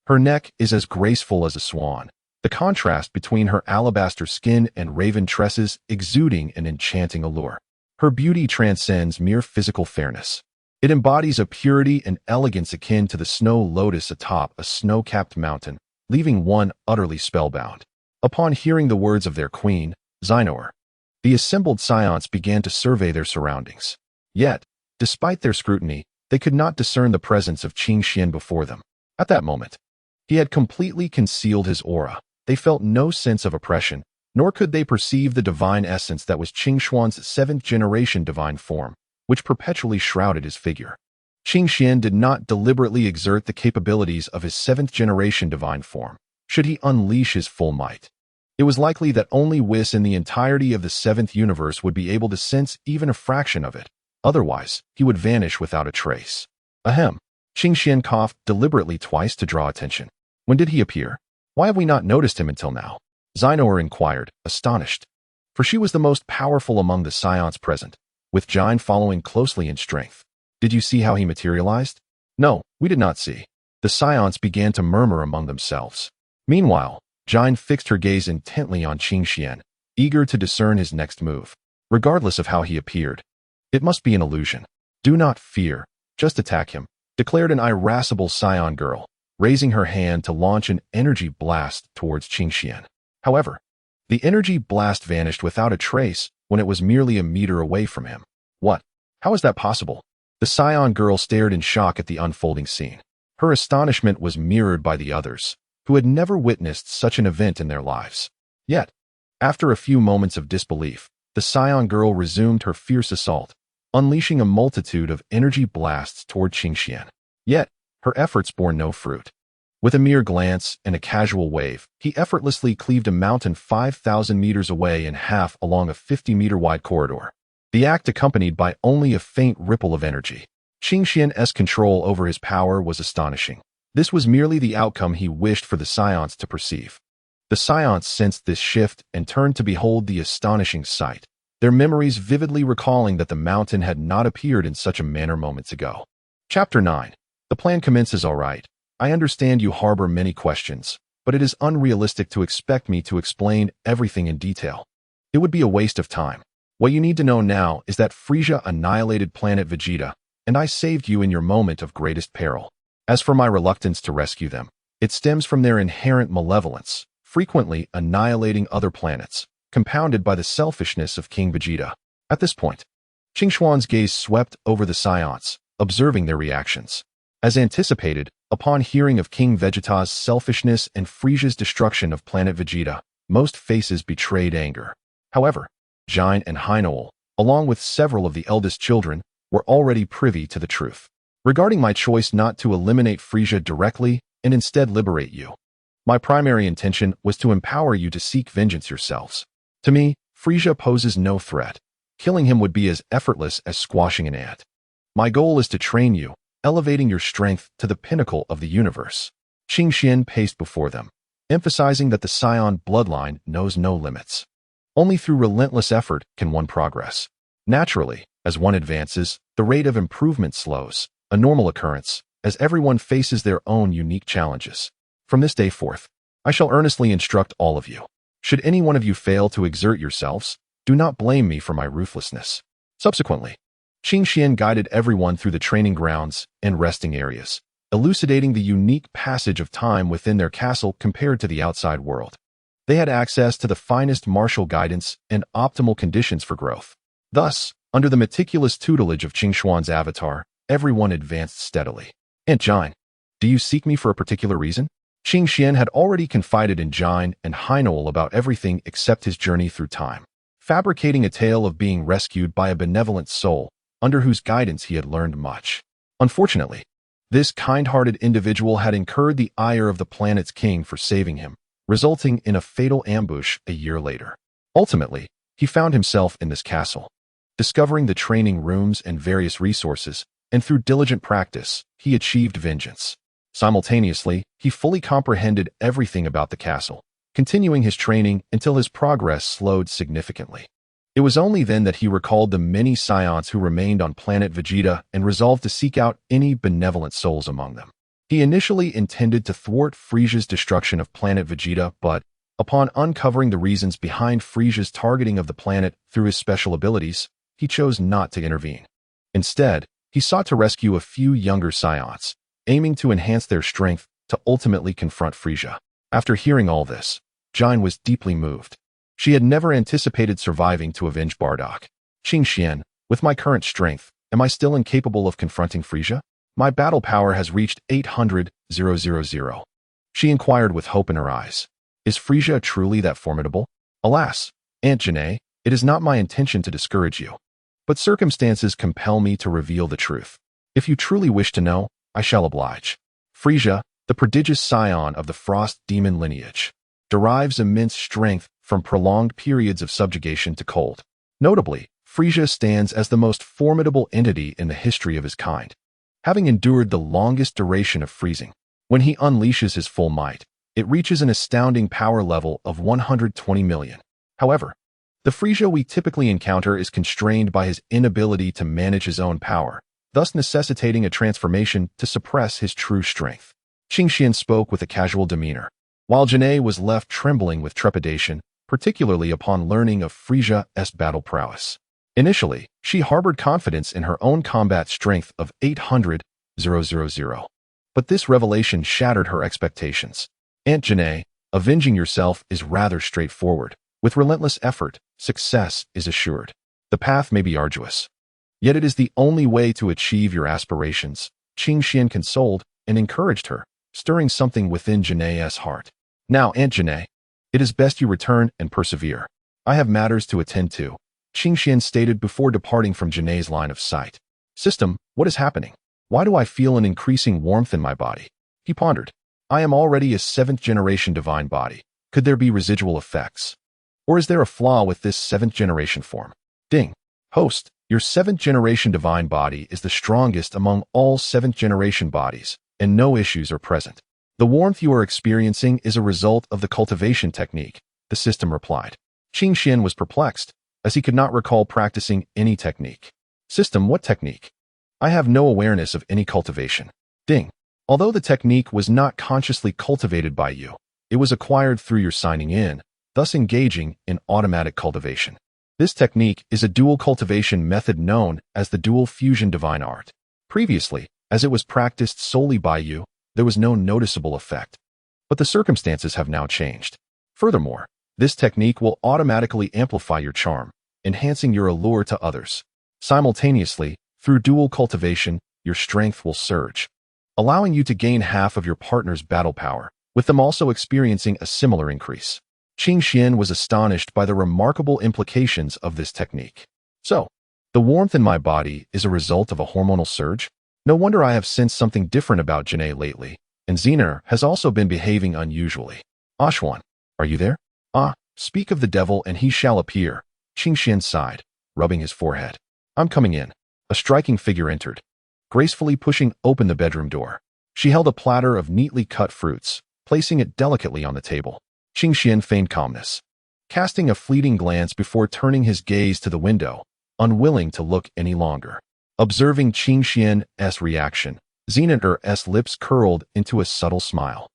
Her neck is as graceful as a swan, the contrast between her alabaster skin and raven tresses exuding an enchanting allure. Her beauty transcends mere physical fairness. It embodies a purity and elegance akin to the snow lotus atop a snow-capped mountain, leaving one utterly spellbound. Upon hearing the words of their queen, Xinor, the assembled Saiyans began to survey their surroundings. Yet, despite their scrutiny, they could not discern the presence of Qing Xian before them. At that moment, he had completely concealed his aura. They felt no sense of oppression, nor could they perceive the divine essence that was Qing Xuan's seventh-generation divine form, which perpetually shrouded his figure. Qing Xian did not deliberately exert the capabilities of his seventh-generation divine form. Should he unleash his full might, it was likely that only Whis in the entirety of the seventh universe would be able to sense even a fraction of it. Otherwise, he would vanish without a trace. Ahem. Qing Xian coughed deliberately twice to draw attention. When did he appear? Why have we not noticed him until now? Xinor inquired, astonished. For she was the most powerful among the Saiyans present, with Jine following closely in strength. Did you see how he materialized? No, we did not see. The Saiyans began to murmur among themselves. Meanwhile, Jine fixed her gaze intently on Qing Xian, eager to discern his next move. Regardless of how he appeared, it must be an illusion. Do not fear, just attack him, declared an irascible Saiyan girl, raising her hand to launch an energy blast towards Qing Xian. However, the energy blast vanished without a trace when it was merely a meter away from him. What? How is that possible? The Saiyan girl stared in shock at the unfolding scene. Her astonishment was mirrored by the others, who had never witnessed such an event in their lives. Yet, after a few moments of disbelief, the Saiyan girl resumed her fierce assault, unleashing a multitude of energy blasts toward Qing Xian. Yet, her efforts bore no fruit. With a mere glance and a casual wave, he effortlessly cleaved a mountain 5,000 meters away in half along a 50-meter-wide corridor. The act accompanied by only a faint ripple of energy. Qing Xian's control over his power was astonishing. This was merely the outcome he wished for the Saiyans to perceive. The Saiyans sensed this shift and turned to behold the astonishing sight, their memories vividly recalling that the mountain had not appeared in such a manner moments ago. Chapter 9. The plan commences all right. I understand you harbor many questions, but it is unrealistic to expect me to explain everything in detail. It would be a waste of time. What you need to know now is that Frieza annihilated planet Vegeta, and I saved you in your moment of greatest peril. As for my reluctance to rescue them, it stems from their inherent malevolence, frequently annihilating other planets, compounded by the selfishness of King Vegeta. At this point, Qing Xuan's gaze swept over the Saiyans, observing their reactions. As anticipated, upon hearing of King Vegeta's selfishness and Frieza's destruction of planet Vegeta, most faces betrayed anger. However, Jine and Hynol, along with several of the eldest children, were already privy to the truth. Regarding my choice not to eliminate Frieza directly and instead liberate you, my primary intention was to empower you to seek vengeance yourselves. To me, Frieza poses no threat. Killing him would be as effortless as squashing an ant. My goal is to train you, elevating your strength to the pinnacle of the universe. Qing Xian paced before them, emphasizing that the Saiyan bloodline knows no limits. Only through relentless effort can one progress. Naturally, as one advances, the rate of improvement slows, a normal occurrence, as everyone faces their own unique challenges. From this day forth, I shall earnestly instruct all of you. Should any one of you fail to exert yourselves, do not blame me for my ruthlessness. Subsequently, Qing Xian guided everyone through the training grounds and resting areas, elucidating the unique passage of time within their castle compared to the outside world. They had access to the finest martial guidance and optimal conditions for growth. Thus, under the meticulous tutelage of Qing Xuan's avatar, everyone advanced steadily. Aunt Jine, do you seek me for a particular reason? Qing Xian had already confided in Jine and Heinol about everything except his journey through time, fabricating a tale of being rescued by a benevolent soul under whose guidance he had learned much. Unfortunately, this kind-hearted individual had incurred the ire of the planet's king for saving him, resulting in a fatal ambush a year later. Ultimately, he found himself in this castle. Discovering the training rooms and various resources, and through diligent practice, he achieved vengeance. Simultaneously, he fully comprehended everything about the castle, continuing his training until his progress slowed significantly. It was only then that he recalled the many Saiyans who remained on planet Vegeta and resolved to seek out any benevolent souls among them. He initially intended to thwart Frisia's destruction of planet Vegeta, but, upon uncovering the reasons behind Frisia's targeting of the planet through his special abilities, he chose not to intervene. Instead, he sought to rescue a few younger Saiyans, aiming to enhance their strength to ultimately confront Frisia. After hearing all this, Jine was deeply moved. She had never anticipated surviving to avenge Bardock. Qing Xian, with my current strength, am I still incapable of confronting Frisia? My battle power has reached 800,000. She inquired with hope in her eyes. Is Frisia truly that formidable? Alas, Aunt Janae, it is not my intention to discourage you. But circumstances compel me to reveal the truth. If you truly wish to know, I shall oblige. Frisia, the prodigious scion of the Frost Demon lineage, derives immense strength from prolonged periods of subjugation to cold. Notably, Frisia stands as the most formidable entity in the history of his kind, having endured the longest duration of freezing. When he unleashes his full might, it reaches an astounding power level of 120 million. However, the Frisia we typically encounter is constrained by his inability to manage his own power, thus necessitating a transformation to suppress his true strength. Qing Xian spoke with a casual demeanor, while Janae was left trembling with trepidation, particularly upon learning of Frisia's battle prowess. Initially, she harbored confidence in her own combat strength of 800,000. But this revelation shattered her expectations. Aunt Janae, avenging yourself is rather straightforward. With relentless effort, success is assured. The path may be arduous, yet it is the only way to achieve your aspirations. Qing Xian consoled and encouraged her, stirring something within Janae's heart. Now, Aunt Janae, it is best you return and persevere. I have matters to attend to, Qing Xian stated before departing from Janae's line of sight. System, what is happening? Why do I feel an increasing warmth in my body? He pondered. I am already a 7th-generation divine body. Could there be residual effects? Or is there a flaw with this 7th-generation form? Ding. Host, your 7th-generation divine body is the strongest among all 7th-generation bodies, and no issues are present. The warmth you are experiencing is a result of the cultivation technique, the system replied. Qing Xian was perplexed, as he could not recall practicing any technique. System, what technique? I have no awareness of any cultivation. Ding. Although the technique was not consciously cultivated by you, it was acquired through your signing in, thus engaging in automatic cultivation. This technique is a dual cultivation method known as the dual fusion divine art. Previously, as it was practiced solely by you, there was no noticeable effect. But the circumstances have now changed. Furthermore, this technique will automatically amplify your charm, enhancing your allure to others. Simultaneously, through dual cultivation, your strength will surge, allowing you to gain half of your partner's battle power, with them also experiencing a similar increase. Qing Xian was astonished by the remarkable implications of this technique. So, the warmth in my body is a result of a hormonal surge? No wonder I have sensed something different about Janae lately, and Zener has also been behaving unusually. Ashwan, are you there? Ah, speak of the devil and he shall appear. Qing Xian sighed, rubbing his forehead. I'm coming in. A striking figure entered, gracefully pushing open the bedroom door. She held a platter of neatly cut fruits, placing it delicately on the table. Qing Xian feigned calmness, casting a fleeting glance before turning his gaze to the window, unwilling to look any longer. Observing Qing Xian's reaction, Zener's lips curled into a subtle smile.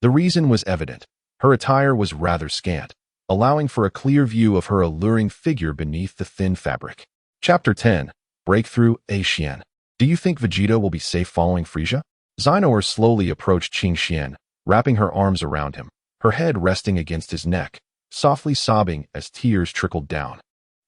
The reason was evident. Her attire was rather scant, allowing for a clear view of her alluring figure beneath the thin fabric. Chapter 10. Breakthrough. A Xian. Do you think Vegeta will be safe following Frisia? Xinor slowly approached Qing Xian, wrapping her arms around him, her head resting against his neck, softly sobbing as tears trickled down,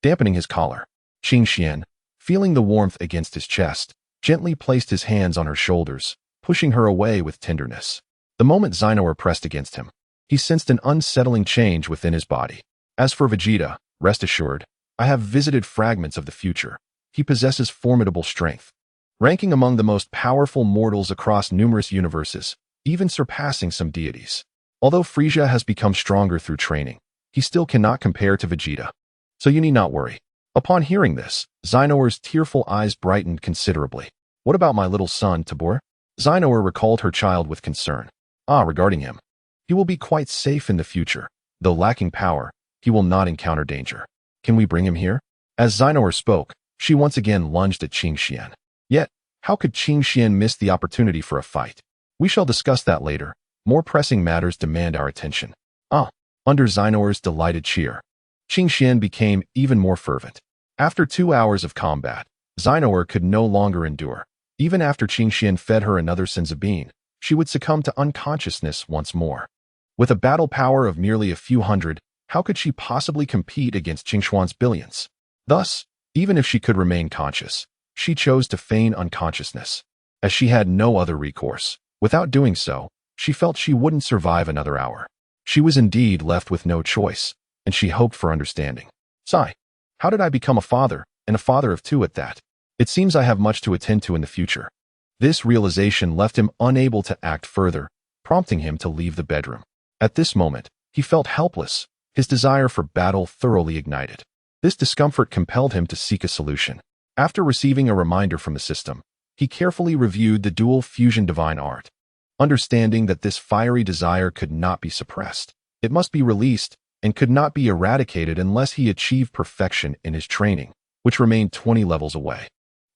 dampening his collar. Qing Xian, feeling the warmth against his chest, gently placed his hands on her shoulders, pushing her away with tenderness. The moment Xinor pressed against him, he sensed an unsettling change within his body. As for Vegeta, rest assured, I have visited fragments of the future. He possesses formidable strength, ranking among the most powerful mortals across numerous universes, even surpassing some deities. Although Frieza has become stronger through training, he still cannot compare to Vegeta. So you need not worry. Upon hearing this, Xinor's tearful eyes brightened considerably. What about my little son, Tabor? Xinor recalled her child with concern. Regarding him. He will be quite safe in the future. Though lacking power, he will not encounter danger. Can we bring him here? As Xinor spoke, she once again lunged at Qing Xian. Yet, how could Qing Xian miss the opportunity for a fight? We shall discuss that later. More pressing matters demand our attention. Under Xinor's delighted cheer, Qing Xian became even more fervent. After 2 hours of combat, Xinor could no longer endure. Even after Qing Xian fed her another Senzabine, she would succumb to unconsciousness once more. With a battle power of merely a few hundred, how could she possibly compete against Qing Xuan's billions? Thus, even if she could remain conscious, she chose to feign unconsciousness, as she had no other recourse. Without doing so, she felt she wouldn't survive another hour. She was indeed left with no choice, and she hoped for understanding. Sigh. How did I become a father, and a father of 2 at that? It seems I have much to attend to in the future. This realization left him unable to act further, prompting him to leave the bedroom. At this moment, he felt helpless, his desire for battle thoroughly ignited. This discomfort compelled him to seek a solution. After receiving a reminder from the system, he carefully reviewed the dual fusion divine art. Understanding that this fiery desire could not be suppressed, it must be released and could not be eradicated unless he achieved perfection in his training, which remained 20 levels away.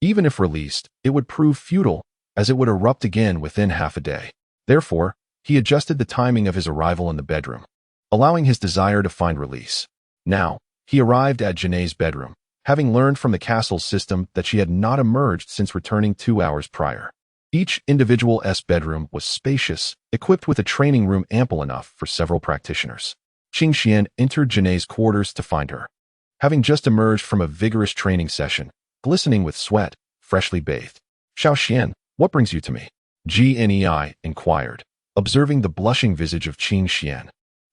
Even if released, it would prove futile, as it would erupt again within half a day. Therefore, he adjusted the timing of his arrival in the bedroom, allowing his desire to find release. Now, he arrived at Janae's bedroom, having learned from the castle's system that she had not emerged since returning 2 hours prior. Each individual bedroom was spacious, equipped with a training room ample enough for several practitioners. Qing Xian entered Janae's quarters to find her, having just emerged from a vigorous training session, glistening with sweat, freshly bathed. Xiao Xian, what brings you to me? Gnei inquired, observing the blushing visage of Qing Xian,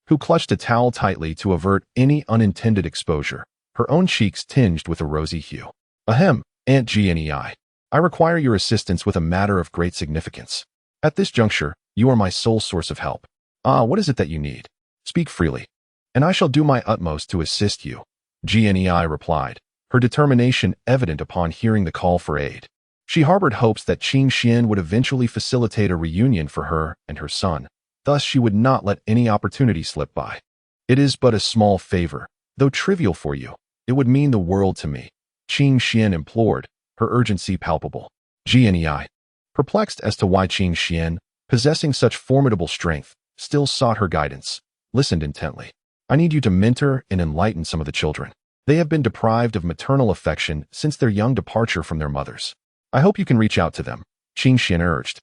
who clutched a towel tightly to avert any unintended exposure, her own cheeks tinged with a rosy hue. Ahem, Aunt Gnei. I require your assistance with a matter of great significance. At this juncture, you are my sole source of help. What is it that you need? Speak freely, and I shall do my utmost to assist you, Gnei replied, her determination evident upon hearing the call for aid. She harbored hopes that Qing Xian would eventually facilitate a reunion for her and her son, thus she would not let any opportunity slip by. It is but a small favor, though trivial for you. It would mean the world to me, Qing Xian implored, her urgency palpable. Gnei, perplexed as to why Qing Xian, possessing such formidable strength, still sought her guidance, listened intently. I need you to mentor and enlighten some of the children. They have been deprived of maternal affection since their young departure from their mothers. I hope you can reach out to them, Qing Xian urged.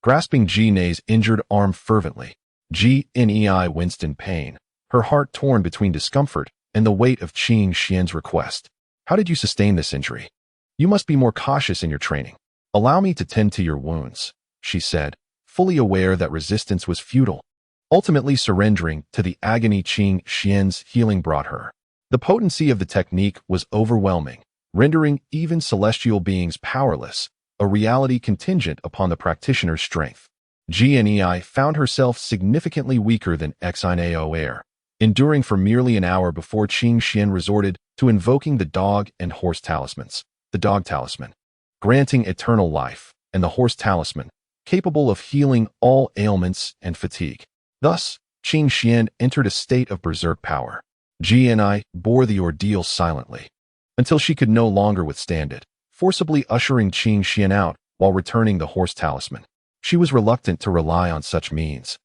Grasping Gnei's injured arm fervently, Gnei winced in pain, her heart torn between discomfort and the weight of Qing Xian's request. How did you sustain this injury? You must be more cautious in your training. Allow me to tend to your wounds, she said, fully aware that resistance was futile, ultimately surrendering to the agony Qing Xian's healing brought her. The potency of the technique was overwhelming, rendering even celestial beings powerless, a reality contingent upon the practitioner's strength. Gnei found herself significantly weaker than Xinao air, enduring for merely an hour before Qing Xian resorted to invoking the dog and horse talismans. The dog talisman, granting eternal life, and the horse talisman, capable of healing all ailments and fatigue. Thus, Qing Xian entered a state of berserk power. Gnei bore the ordeal silently, until she could no longer withstand it, forcibly ushering Qing Xian out while returning the horse talisman. She was reluctant to rely on such means,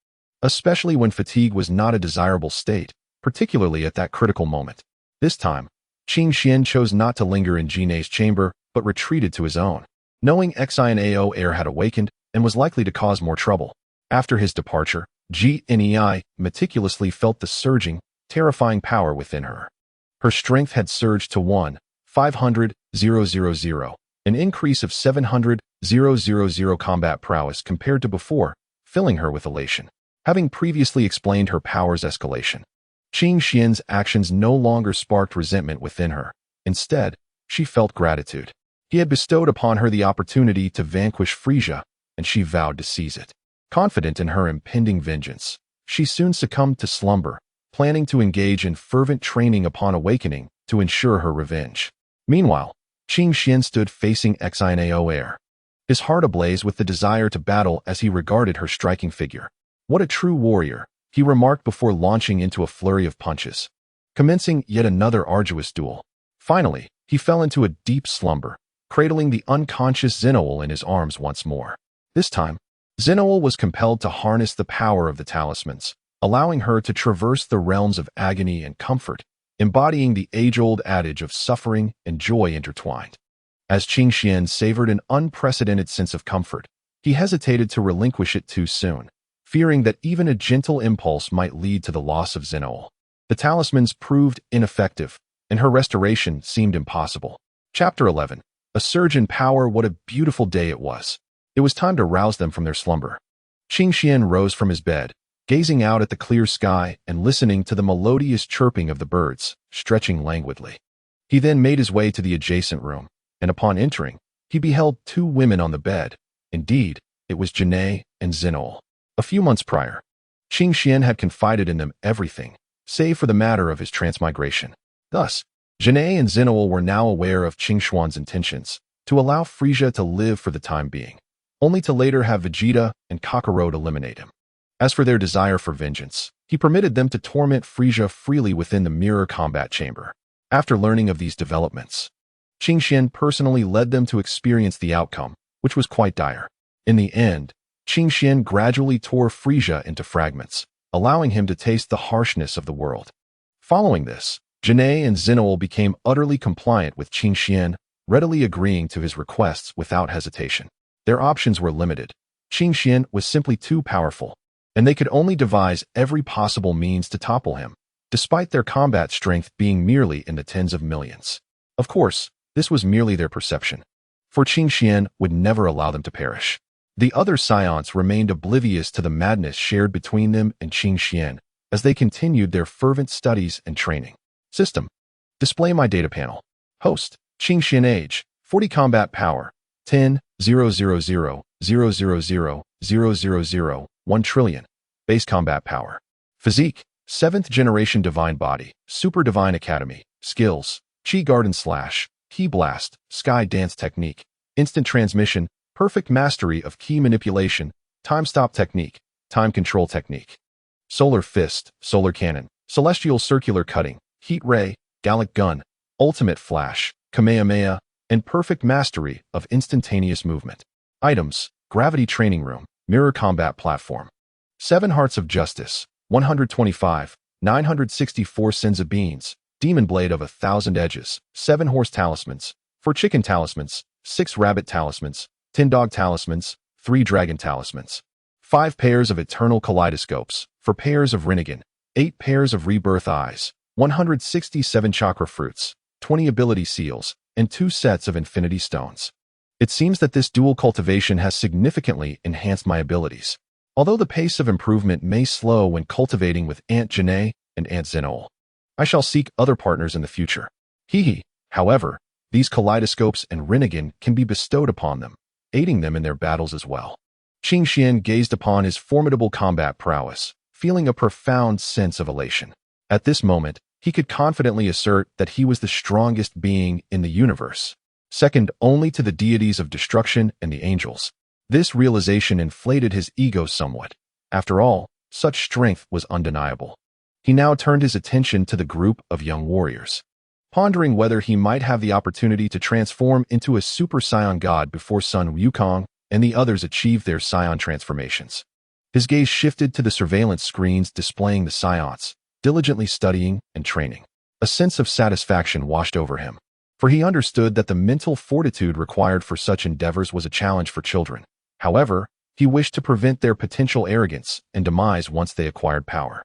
especially when fatigue was not a desirable state, particularly at that critical moment. This time, Qing Xian chose not to linger in Gnei's chamber, but retreated to his own, knowing Xinao air had awakened and was likely to cause more trouble. After his departure, Gnei meticulously felt the surging, terrifying power within her. Her strength had surged to 1,500,000, an increase of 700,000 combat prowess compared to before, filling her with elation. Having previously explained her power's escalation, Qing Xian's actions no longer sparked resentment within her. Instead, she felt gratitude. He had bestowed upon her the opportunity to vanquish Frisia, and she vowed to seize it. Confident in her impending vengeance, she soon succumbed to slumber, planning to engage in fervent training upon awakening to ensure her revenge. Meanwhile, Qing Xian stood facing Xinao air, his heart ablaze with the desire to battle as he regarded her striking figure. What a true warrior, he remarked before launching into a flurry of punches, commencing yet another arduous duel. Finally, he fell into a deep slumber, cradling the unconscious Xinoel in his arms once more. This time, Xinoel was compelled to harness the power of the talismans, allowing her to traverse the realms of agony and comfort, embodying the age-old adage of suffering and joy intertwined. As Qing Xian savored an unprecedented sense of comfort, he hesitated to relinquish it too soon, fearing that even a gentle impulse might lead to the loss of Xinoel. The talismans proved ineffective, and her restoration seemed impossible. Chapter 11. A surge in power. What a beautiful day it was. It was time to rouse them from their slumber. Qing Xian rose from his bed, gazing out at the clear sky and listening to the melodious chirping of the birds, stretching languidly. He then made his way to the adjacent room, and upon entering, he beheld two women on the bed. Indeed, it was Janae and Xinoel. A few months prior, Qing Xian had confided in them everything, save for the matter of his transmigration. Thus, Janae and Xinoel were now aware of Qing Xuan's intentions to allow Frisia to live for the time being, only to later have Vegeta and Kakarot eliminate him. As for their desire for vengeance, he permitted them to torment Frisia freely within the mirror combat chamber. After learning of these developments, Qing Xian personally led them to experience the outcome, which was quite dire. In the end, Qing Xian gradually tore Frisia into fragments, allowing him to taste the harshness of the world. Following this, Janae and Xinoel became utterly compliant with Qing Xian, readily agreeing to his requests without hesitation. Their options were limited. Qing Xian was simply too powerful, and they could only devise every possible means to topple him, despite their combat strength being merely in the tens of millions. Of course, this was merely their perception, for Qing Xian would never allow them to perish. The other Saiyans remained oblivious to the madness shared between them and Qing Xian as they continued their fervent studies and training. System. Display my data panel. Host. Qing Xian age. 40 combat power. 10, 000, 000, 000, 1 trillion. Base combat power. Physique. 7th generation divine body. Super divine academy. Skills. Chi garden slash. Ki blast. Sky dance technique. Instant transmission. Perfect mastery of key manipulation, time stop technique, time control technique. Solar fist, solar cannon, celestial circular cutting, heat ray, Gallic gun, ultimate flash, Kamehameha, and perfect mastery of instantaneous movement. Items, gravity training room, mirror combat platform. 7 hearts of justice, 125, 964 senza beans, demon blade of 1,000 edges, 7 horse talismans, 4 chicken talismans, 6 rabbit talismans, 10 dog talismans, 3 dragon talismans, 5 pairs of eternal kaleidoscopes, 4 pairs of Rinnegan, 8 pairs of rebirth eyes, 167 chakra fruits, 20 ability seals, and 2 sets of infinity stones. It seems that this dual cultivation has significantly enhanced my abilities, although the pace of improvement may slow when cultivating with Aunt Janae and Aunt Xinoel. I shall seek other partners in the future. However, these kaleidoscopes and Rinnegan can be bestowed upon them, aiding them in their battles as well. Qing Xian gazed upon his formidable combat prowess, feeling a profound sense of elation. At this moment, he could confidently assert that he was the strongest being in the universe, second only to the deities of destruction and the angels. This realization inflated his ego somewhat. After all, such strength was undeniable. He now turned his attention to the group of young warriors, pondering whether he might have the opportunity to transform into a Super Saiyan God before son Wukong and the others achieved their Saiyan transformations. His gaze shifted to the surveillance screens displaying the Saiyans, diligently studying and training. A sense of satisfaction washed over him, for he understood that the mental fortitude required for such endeavors was a challenge for children. However, he wished to prevent their potential arrogance and demise once they acquired power.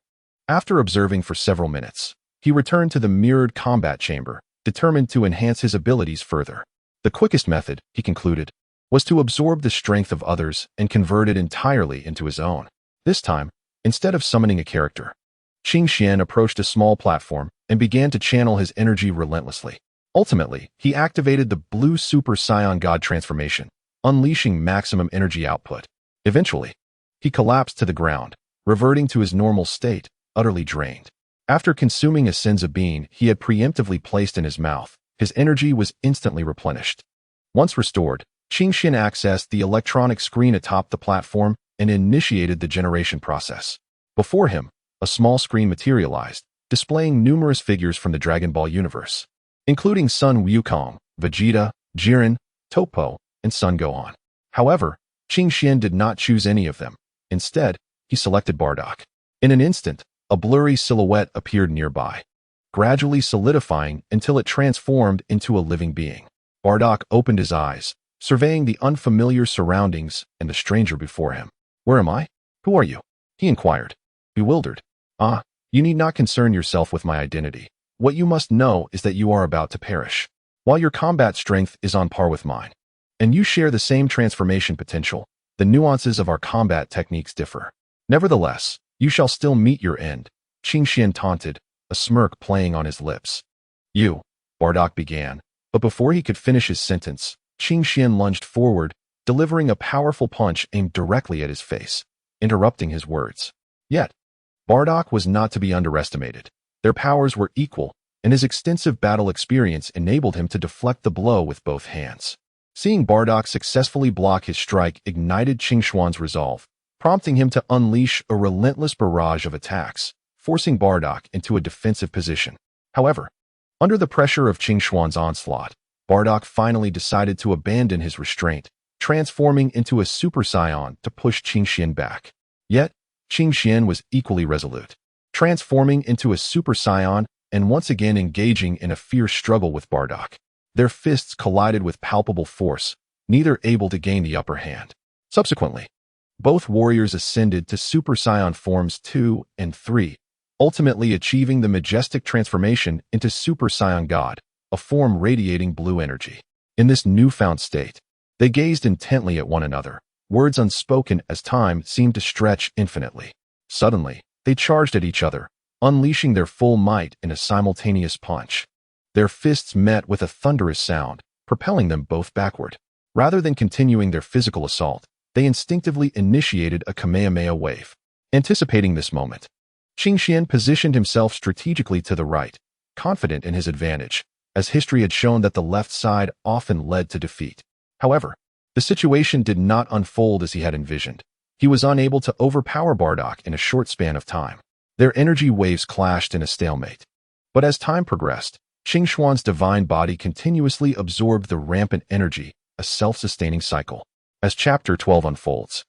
After observing for several minutes, he returned to the mirrored combat chamber, determined to enhance his abilities further. The quickest method, he concluded, was to absorb the strength of others and convert it entirely into his own. This time, instead of summoning a character, Qing Xian approached a small platform and began to channel his energy relentlessly. Ultimately, he activated the blue Super Saiyan God transformation, unleashing maximum energy output. Eventually, he collapsed to the ground, reverting to his normal state, utterly drained. After consuming a senza bean he had preemptively placed in his mouth, his energy was instantly replenished. Once restored, Qing Xian accessed the electronic screen atop the platform and initiated the generation process. Before him, a small screen materialized, displaying numerous figures from the Dragon Ball universe, including Son Wukong, Vegeta, Jiren, Topo, and Son Gohan. However, Qing Xian did not choose any of them. Instead, he selected Bardock. In an instant, a blurry silhouette appeared nearby, gradually solidifying until it transformed into a living being. Bardock opened his eyes, surveying the unfamiliar surroundings and the stranger before him. "Where am I? Who are you?" he inquired, bewildered. "Ah, you need not concern yourself with my identity. What you must know is that you are about to perish. While your combat strength is on par with mine, and you share the same transformation potential, the nuances of our combat techniques differ. Nevertheless, you shall still meet your end," Qing Xian taunted, a smirk playing on his lips. "You," Bardock began, but before he could finish his sentence, Qing Xian lunged forward, delivering a powerful punch aimed directly at his face, interrupting his words. Yet, Bardock was not to be underestimated. Their powers were equal, and his extensive battle experience enabled him to deflect the blow with both hands. Seeing Bardock successfully block his strike ignited Qing Xuan's resolve, prompting him to unleash a relentless barrage of attacks, forcing Bardock into a defensive position. However, under the pressure of Qing Xuan's onslaught, Bardock finally decided to abandon his restraint, transforming into a Super Saiyan to push Qing Xian back. Yet, Qing Xian was equally resolute, transforming into a Super Saiyan and once again engaging in a fierce struggle with Bardock. Their fists collided with palpable force, neither able to gain the upper hand. Subsequently, both warriors ascended to Super Saiyan forms 2 and 3, ultimately achieving the majestic transformation into Super Saiyan God, a form radiating blue energy. In this newfound state, they gazed intently at one another, words unspoken as time seemed to stretch infinitely. Suddenly, they charged at each other, unleashing their full might in a simultaneous punch. Their fists met with a thunderous sound, propelling them both backward. Rather than continuing their physical assault, they instinctively initiated a Kamehameha wave. Anticipating this moment, Qing Xian positioned himself strategically to the right, confident in his advantage, as history had shown that the left side often led to defeat. However, the situation did not unfold as he had envisioned. He was unable to overpower Bardock in a short span of time. Their energy waves clashed in a stalemate. But as time progressed, Qing Xuan's divine body continuously absorbed the rampant energy, a self-sustaining cycle. As Chapter 12 unfolds,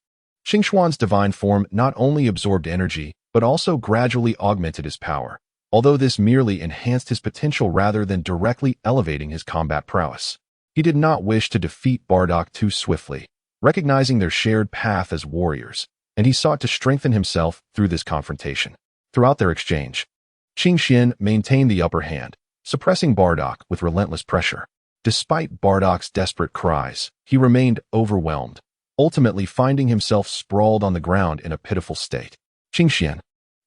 Qing Xuan's divine form not only absorbed energy, but also gradually augmented his power, although this merely enhanced his potential rather than directly elevating his combat prowess. He did not wish to defeat Bardock too swiftly, recognizing their shared path as warriors, and he sought to strengthen himself through this confrontation. Throughout their exchange, Qing Xian maintained the upper hand, suppressing Bardock with relentless pressure. Despite Bardock's desperate cries, he remained overwhelmed, ultimately finding himself sprawled on the ground in a pitiful state. Qing Xian,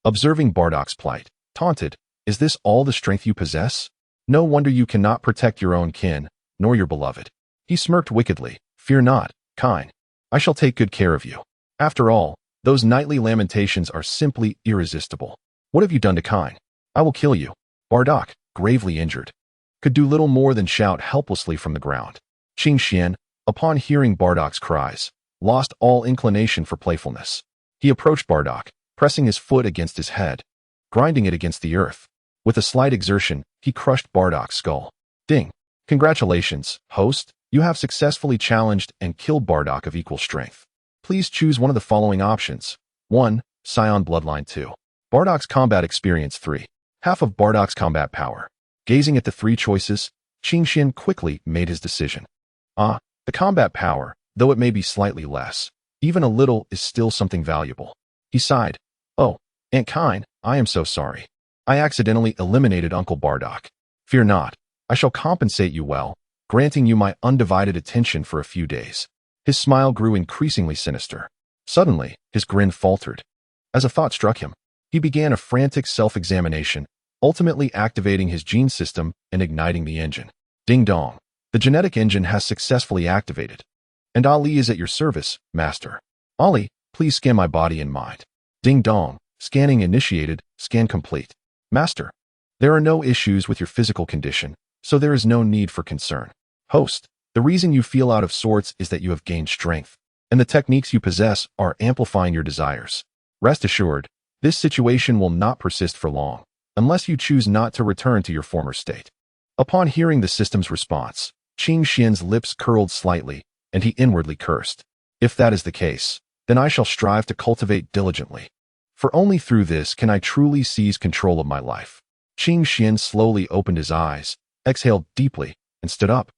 observing Bardock's plight, taunted, "Is this all the strength you possess? No wonder you cannot protect your own kin, nor your beloved." He smirked wickedly. "Fear not, Kine. I shall take good care of you. After all, those nightly lamentations are simply irresistible. What have you done to Kine? I will kill you." Bardock, gravely injured, could do little more than shout helplessly from the ground. Qing Xian, upon hearing Bardock's cries, lost all inclination for playfulness. He approached Bardock, pressing his foot against his head, grinding it against the earth. With a slight exertion, he crushed Bardock's skull. "Ding! Congratulations, host. You have successfully challenged and killed Bardock of equal strength. Please choose one of the following options. 1. Scion Bloodline 2. Bardock's combat experience 3. Half of Bardock's combat power." Gazing at the three choices, Qing Xian quickly made his decision. "Ah, the combat power, though it may be slightly less, even a little is still something valuable." He sighed. "Oh, Aunt Kine, I am so sorry. I accidentally eliminated Uncle Bardock. Fear not, I shall compensate you well, granting you my undivided attention for a few days." His smile grew increasingly sinister. Suddenly, his grin faltered. As a thought struck him, he began a frantic self-examination, ultimately activating his gene system and igniting the engine. Ding dong. The genetic engine has successfully activated. And Ali is at your service, Master. Ali, please scan my body and mind. Ding dong. Scanning initiated. Scan complete. Master. There are no issues with your physical condition, so there is no need for concern. Host. The reason you feel out of sorts is that you have gained strength, and the techniques you possess are amplifying your desires. Rest assured, this situation will not persist for long, unless you choose not to return to your former state. Upon hearing the system's response, Qing Xian's lips curled slightly, and he inwardly cursed. If that is the case, then I shall strive to cultivate diligently. For only through this can I truly seize control of my life. Qing Xian slowly opened his eyes, exhaled deeply, and stood up,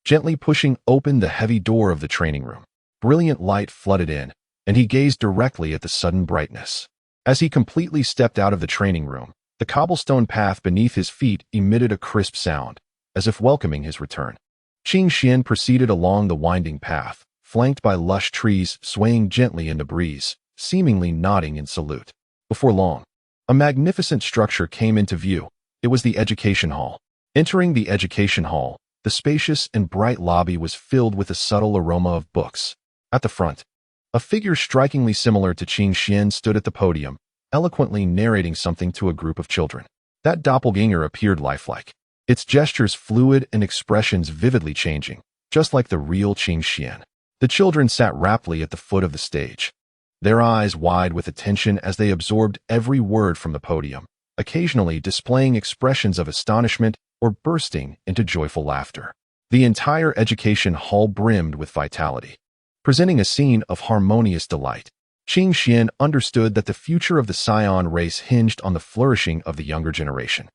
gently pushing open the heavy door of the training room. Brilliant light flooded in, and he gazed directly at the sudden brightness. As he completely stepped out of the training room, the cobblestone path beneath his feet emitted a crisp sound, as if welcoming his return. Qing Xian proceeded along the winding path, flanked by lush trees swaying gently in the breeze, seemingly nodding in salute. Before long, a magnificent structure came into view. It was the education hall. Entering the education hall, the spacious and bright lobby was filled with a subtle aroma of books. At the front, a figure strikingly similar to Qing Xian stood at the podium, eloquently narrating something to a group of children. That doppelganger appeared lifelike, its gestures fluid and expressions vividly changing, just like the real Qing Xian. The children sat raptly at the foot of the stage, their eyes wide with attention as they absorbed every word from the podium, occasionally displaying expressions of astonishment or bursting into joyful laughter. The entire education hall brimmed with vitality, presenting a scene of harmonious delight. Qing Xian understood that the future of the Saiyan race hinged on the flourishing of the younger generation.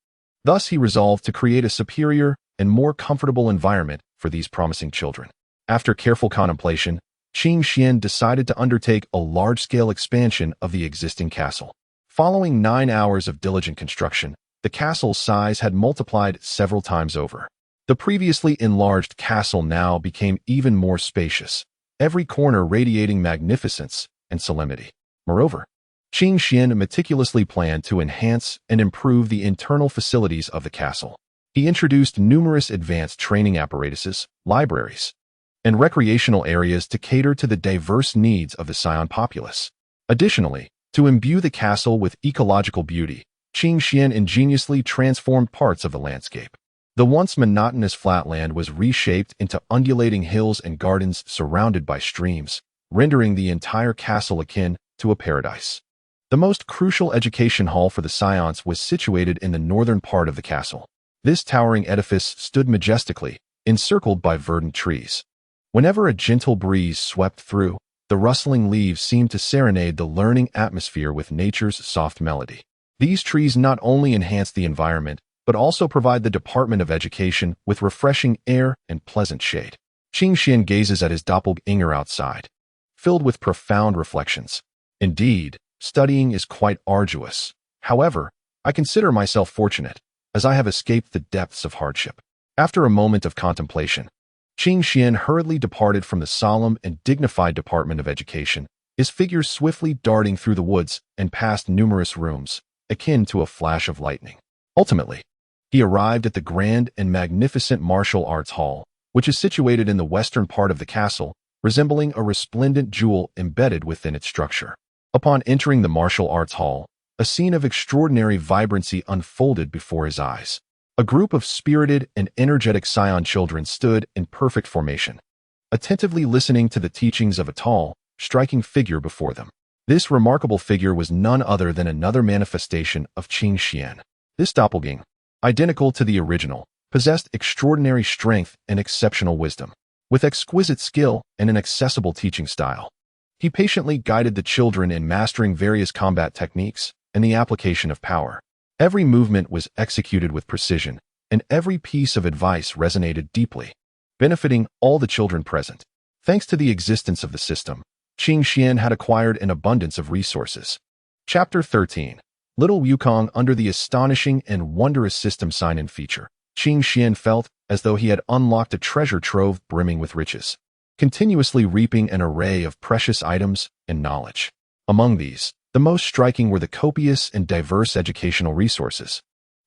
Thus, he resolved to create a superior and more comfortable environment for these promising children. After careful contemplation, Qing Xian decided to undertake a large-scale expansion of the existing castle. Following 9 hours of diligent construction, the castle's size had multiplied several times over. The previously enlarged castle now became even more spacious, every corner radiating magnificence and solemnity. Moreover, Qing Xian meticulously planned to enhance and improve the internal facilities of the castle. He introduced numerous advanced training apparatuses, libraries, and recreational areas to cater to the diverse needs of the Saiyan populace. Additionally, to imbue the castle with ecological beauty, Qing Xian ingeniously transformed parts of the landscape. The once monotonous flatland was reshaped into undulating hills and gardens surrounded by streams, rendering the entire castle akin to a paradise. The most crucial education hall for the Saiyans was situated in the northern part of the castle. This towering edifice stood majestically, encircled by verdant trees. Whenever a gentle breeze swept through, the rustling leaves seemed to serenade the learning atmosphere with nature's soft melody. These trees not only enhance the environment, but also provide the Department of Education with refreshing air and pleasant shade. Qing Xian gazes at his doppelganger outside, filled with profound reflections. Indeed, studying is quite arduous. However, I consider myself fortunate, as I have escaped the depths of hardship. After a moment of contemplation, Qing Xian hurriedly departed from the solemn and dignified Department of Education, his figure swiftly darting through the woods and past numerous rooms, akin to a flash of lightning. Ultimately, he arrived at the grand and magnificent martial arts hall, which is situated in the western part of the castle, resembling a resplendent jewel embedded within its structure. Upon entering the martial arts hall, a scene of extraordinary vibrancy unfolded before his eyes. A group of spirited and energetic Saiyan children stood in perfect formation, attentively listening to the teachings of a tall, striking figure before them. This remarkable figure was none other than another manifestation of Qing Xian. This doppelganger, identical to the original, possessed extraordinary strength and exceptional wisdom. With exquisite skill and an accessible teaching style, he patiently guided the children in mastering various combat techniques and the application of power. Every movement was executed with precision, and every piece of advice resonated deeply, benefiting all the children present. Thanks to the existence of the system, Qing Xian had acquired an abundance of resources. Chapter 13. Little Wukong. Under the astonishing and wondrous system sign-in feature, Qing Xian felt as though he had unlocked a treasure trove brimming with riches. continuously reaping an array of precious items and knowledge. Among these, the most striking were the copious and diverse educational resources,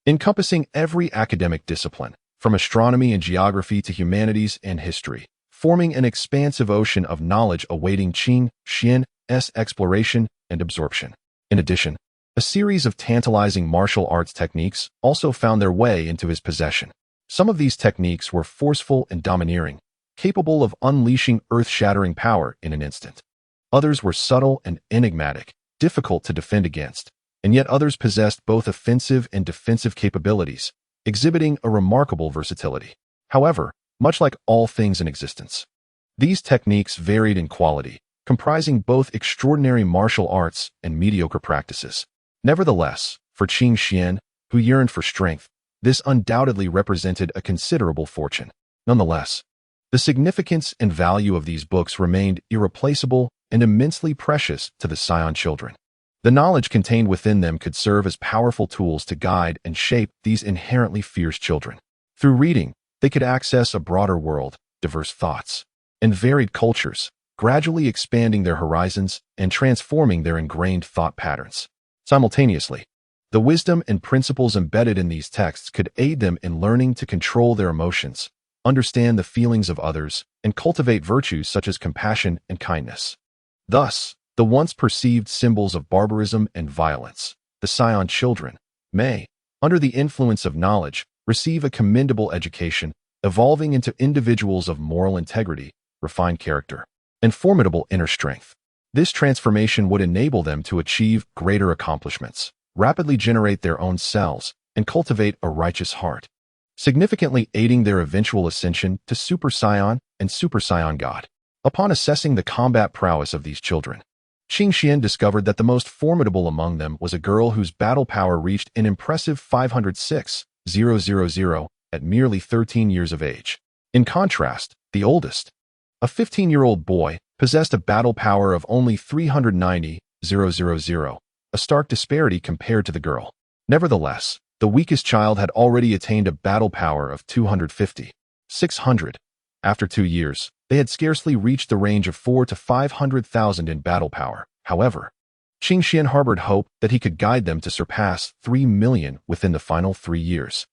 encompassing every academic discipline, from astronomy and geography to humanities and history, forming an expansive ocean of knowledge awaiting Qin Xian's exploration and absorption. In addition, a series of tantalizing martial arts techniques also found their way into his possession. Some of these techniques were forceful and domineering, capable of unleashing earth-shattering power in an instant. Others were subtle and enigmatic, difficult to defend against, and yet others possessed both offensive and defensive capabilities, exhibiting a remarkable versatility. However, much like all things in existence, these techniques varied in quality, comprising both extraordinary martial arts and mediocre practices. Nevertheless, for Qin Xian, who yearned for strength, this undoubtedly represented a considerable fortune. Nonetheless, the significance and value of these books remained irreplaceable and immensely precious to the Saiyan children. The knowledge contained within them could serve as powerful tools to guide and shape these inherently fierce children. Through reading, they could access a broader world, diverse thoughts, and varied cultures, gradually expanding their horizons and transforming their ingrained thought patterns. Simultaneously, the wisdom and principles embedded in these texts could aid them in learning to control their emotions, understand the feelings of others, and cultivate virtues such as compassion and kindness. Thus, the once perceived symbols of barbarism and violence, the Saiyan children, may, under the influence of knowledge, receive a commendable education, evolving into individuals of moral integrity, refined character, and formidable inner strength. This transformation would enable them to achieve greater accomplishments, rapidly generate their own selves, and cultivate a righteous heart, significantly aiding their eventual ascension to Super Saiyan and Super Saiyan God. Upon assessing the combat prowess of these children, Qin Xian discovered that the most formidable among them was a girl whose battle power reached an impressive 506,000 at merely 13 years of age. In contrast, the oldest, a 15-year-old boy, possessed a battle power of only 390,000, a stark disparity compared to the girl. Nevertheless, the weakest child had already attained a battle power of 250,600. After 2 years, they had scarcely reached the range of 4 to 500,000 in battle power. However, Qin Xian harbored hope that he could guide them to surpass 3 million within the final 3 years,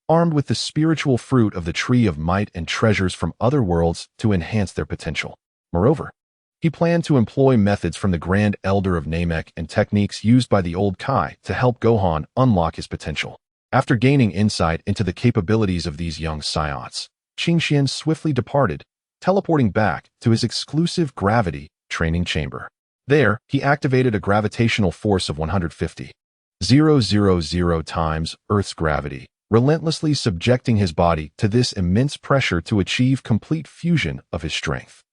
armed with the spiritual fruit of the tree of might and treasures from other worlds to enhance their potential. Moreover, he planned to employ methods from the Grand Elder of Namek and techniques used by the old Kai to help Gohan unlock his potential. After gaining insight into the capabilities of these young Saiyans, Qin Xian swiftly departed, teleporting back to his exclusive gravity training chamber. There, he activated a gravitational force of 150,000 times Earth's gravity, relentlessly subjecting his body to this immense pressure to achieve complete fusion of his strength.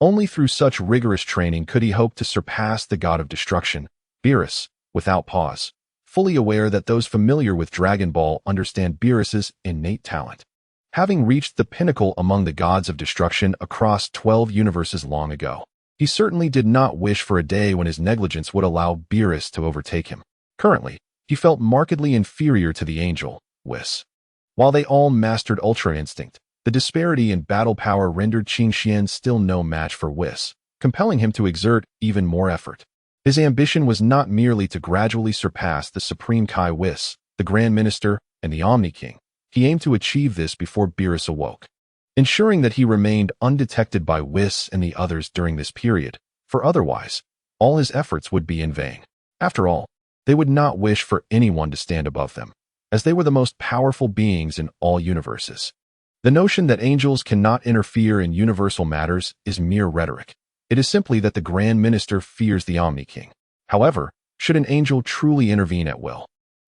Only through such rigorous training could he hope to surpass the god of destruction, Beerus, without pause, fully aware that those familiar with Dragon Ball understand Beerus's innate talent. Having reached the pinnacle among the gods of destruction across 12 universes long ago, he certainly did not wish for a day when his negligence would allow Beerus to overtake him. Currently, he felt markedly inferior to the angel, Whis. While they all mastered Ultra Instinct, the disparity in battle power rendered Qin Xian still no match for Whis, compelling him to exert even more effort. His ambition was not merely to gradually surpass the Supreme Kai Whis, the Grand Minister, and the Omni King. He aimed to achieve this before Beerus awoke, ensuring that he remained undetected by Whis and the others during this period, for otherwise, all his efforts would be in vain. After all, they would not wish for anyone to stand above them, as they were the most powerful beings in all universes. The notion that angels cannot interfere in universal matters is mere rhetoric. It is simply that the Grand Minister fears the Omni King. However, should an angel truly intervene at will,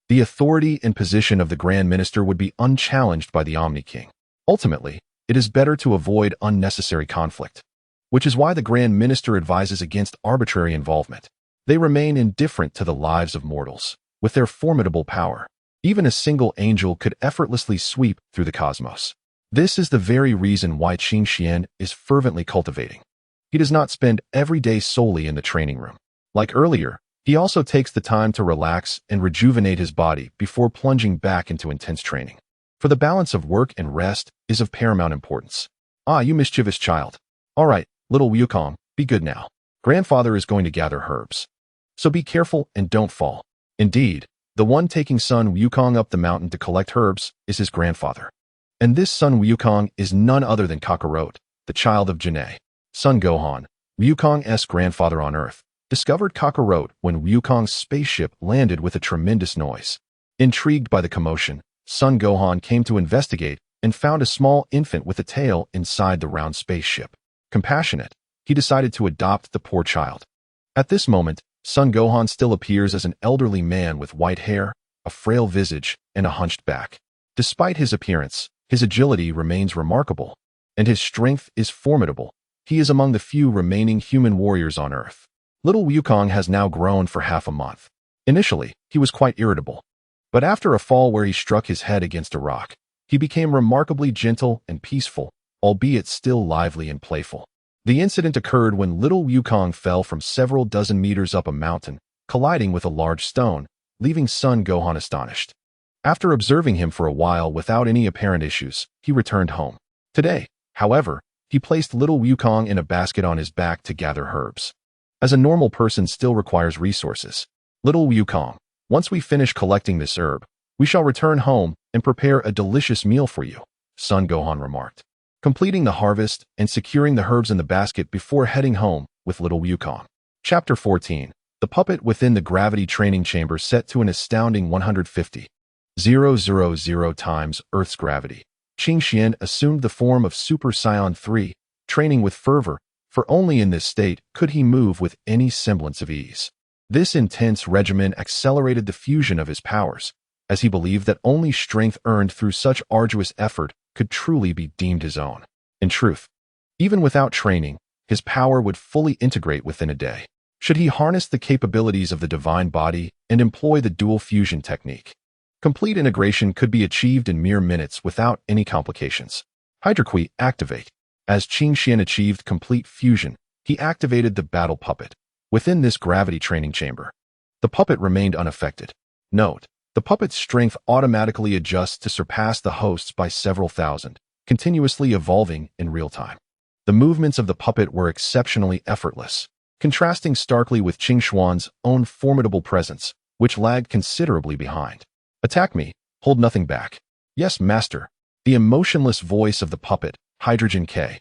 the authority and position of the Grand Minister would be unchallenged by the Omni King. Ultimately, it is better to avoid unnecessary conflict, which is why the Grand Minister advises against arbitrary involvement. They remain indifferent to the lives of mortals. With their formidable power, even a single angel could effortlessly sweep through the cosmos. This is the very reason why Qin Xian is fervently cultivating. He does not spend every day solely in the training room. Like earlier, he also takes the time to relax and rejuvenate his body before plunging back into intense training. For the balance of work and rest is of paramount importance. Ah, you mischievous child. All right, Little Wukong, be good now. Grandfather is going to gather herbs. So be careful and don't fall. Indeed, the one taking son Wukong up the mountain to collect herbs is his grandfather. And this son Wukong is none other than Kakarot, the child of Janae. Son Gohan, Wukong's grandfather on Earth, discovered Kakarot when Wukong's spaceship landed with a tremendous noise. Intrigued by the commotion, son Gohan came to investigate and found a small infant with a tail inside the round spaceship. Compassionate, he decided to adopt the poor child. At this moment, son Gohan still appears as an elderly man with white hair, a frail visage, and a hunched back. Despite his appearance, his agility remains remarkable, and his strength is formidable. He is among the few remaining human warriors on Earth. Little Wukong has now grown for half a month. Initially, he was quite irritable, but after a fall where he struck his head against a rock, he became remarkably gentle and peaceful, albeit still lively and playful. The incident occurred when little Wukong fell from several dozen meters up a mountain, colliding with a large stone, leaving son Gohan astonished. After observing him for a while without any apparent issues, he returned home. Today, however, he placed little Wukong in a basket on his back to gather herbs. As a normal person still requires resources, little Wukong, once we finish collecting this herb, we shall return home and prepare a delicious meal for you, son Gohan remarked, completing the harvest and securing the herbs in the basket before heading home with little Wukong. Chapter 14. The puppet within the gravity training chamber set to an astounding 150,000 times Earth's gravity. Qing Xian assumed the form of Super Saiyan 3, training with fervor, for only in this state could he move with any semblance of ease. This intense regimen accelerated the fusion of his powers, as he believed that only strength earned through such arduous effort could truly be deemed his own. In truth, even without training, his power would fully integrate within a day, should he harness the capabilities of the divine body and employ the dual fusion technique. Complete integration could be achieved in mere minutes without any complications. Hydraqui activate. As Qing Xian achieved complete fusion, he activated the battle puppet within this gravity training chamber. The puppet remained unaffected. Note, the puppet's strength automatically adjusts to surpass the host's by several thousand, continuously evolving in real time. The movements of the puppet were exceptionally effortless, contrasting starkly with Qing Xuan's own formidable presence, which lagged considerably behind. Attack me, hold nothing back. Yes, master. The emotionless voice of the puppet, Hydrogen K,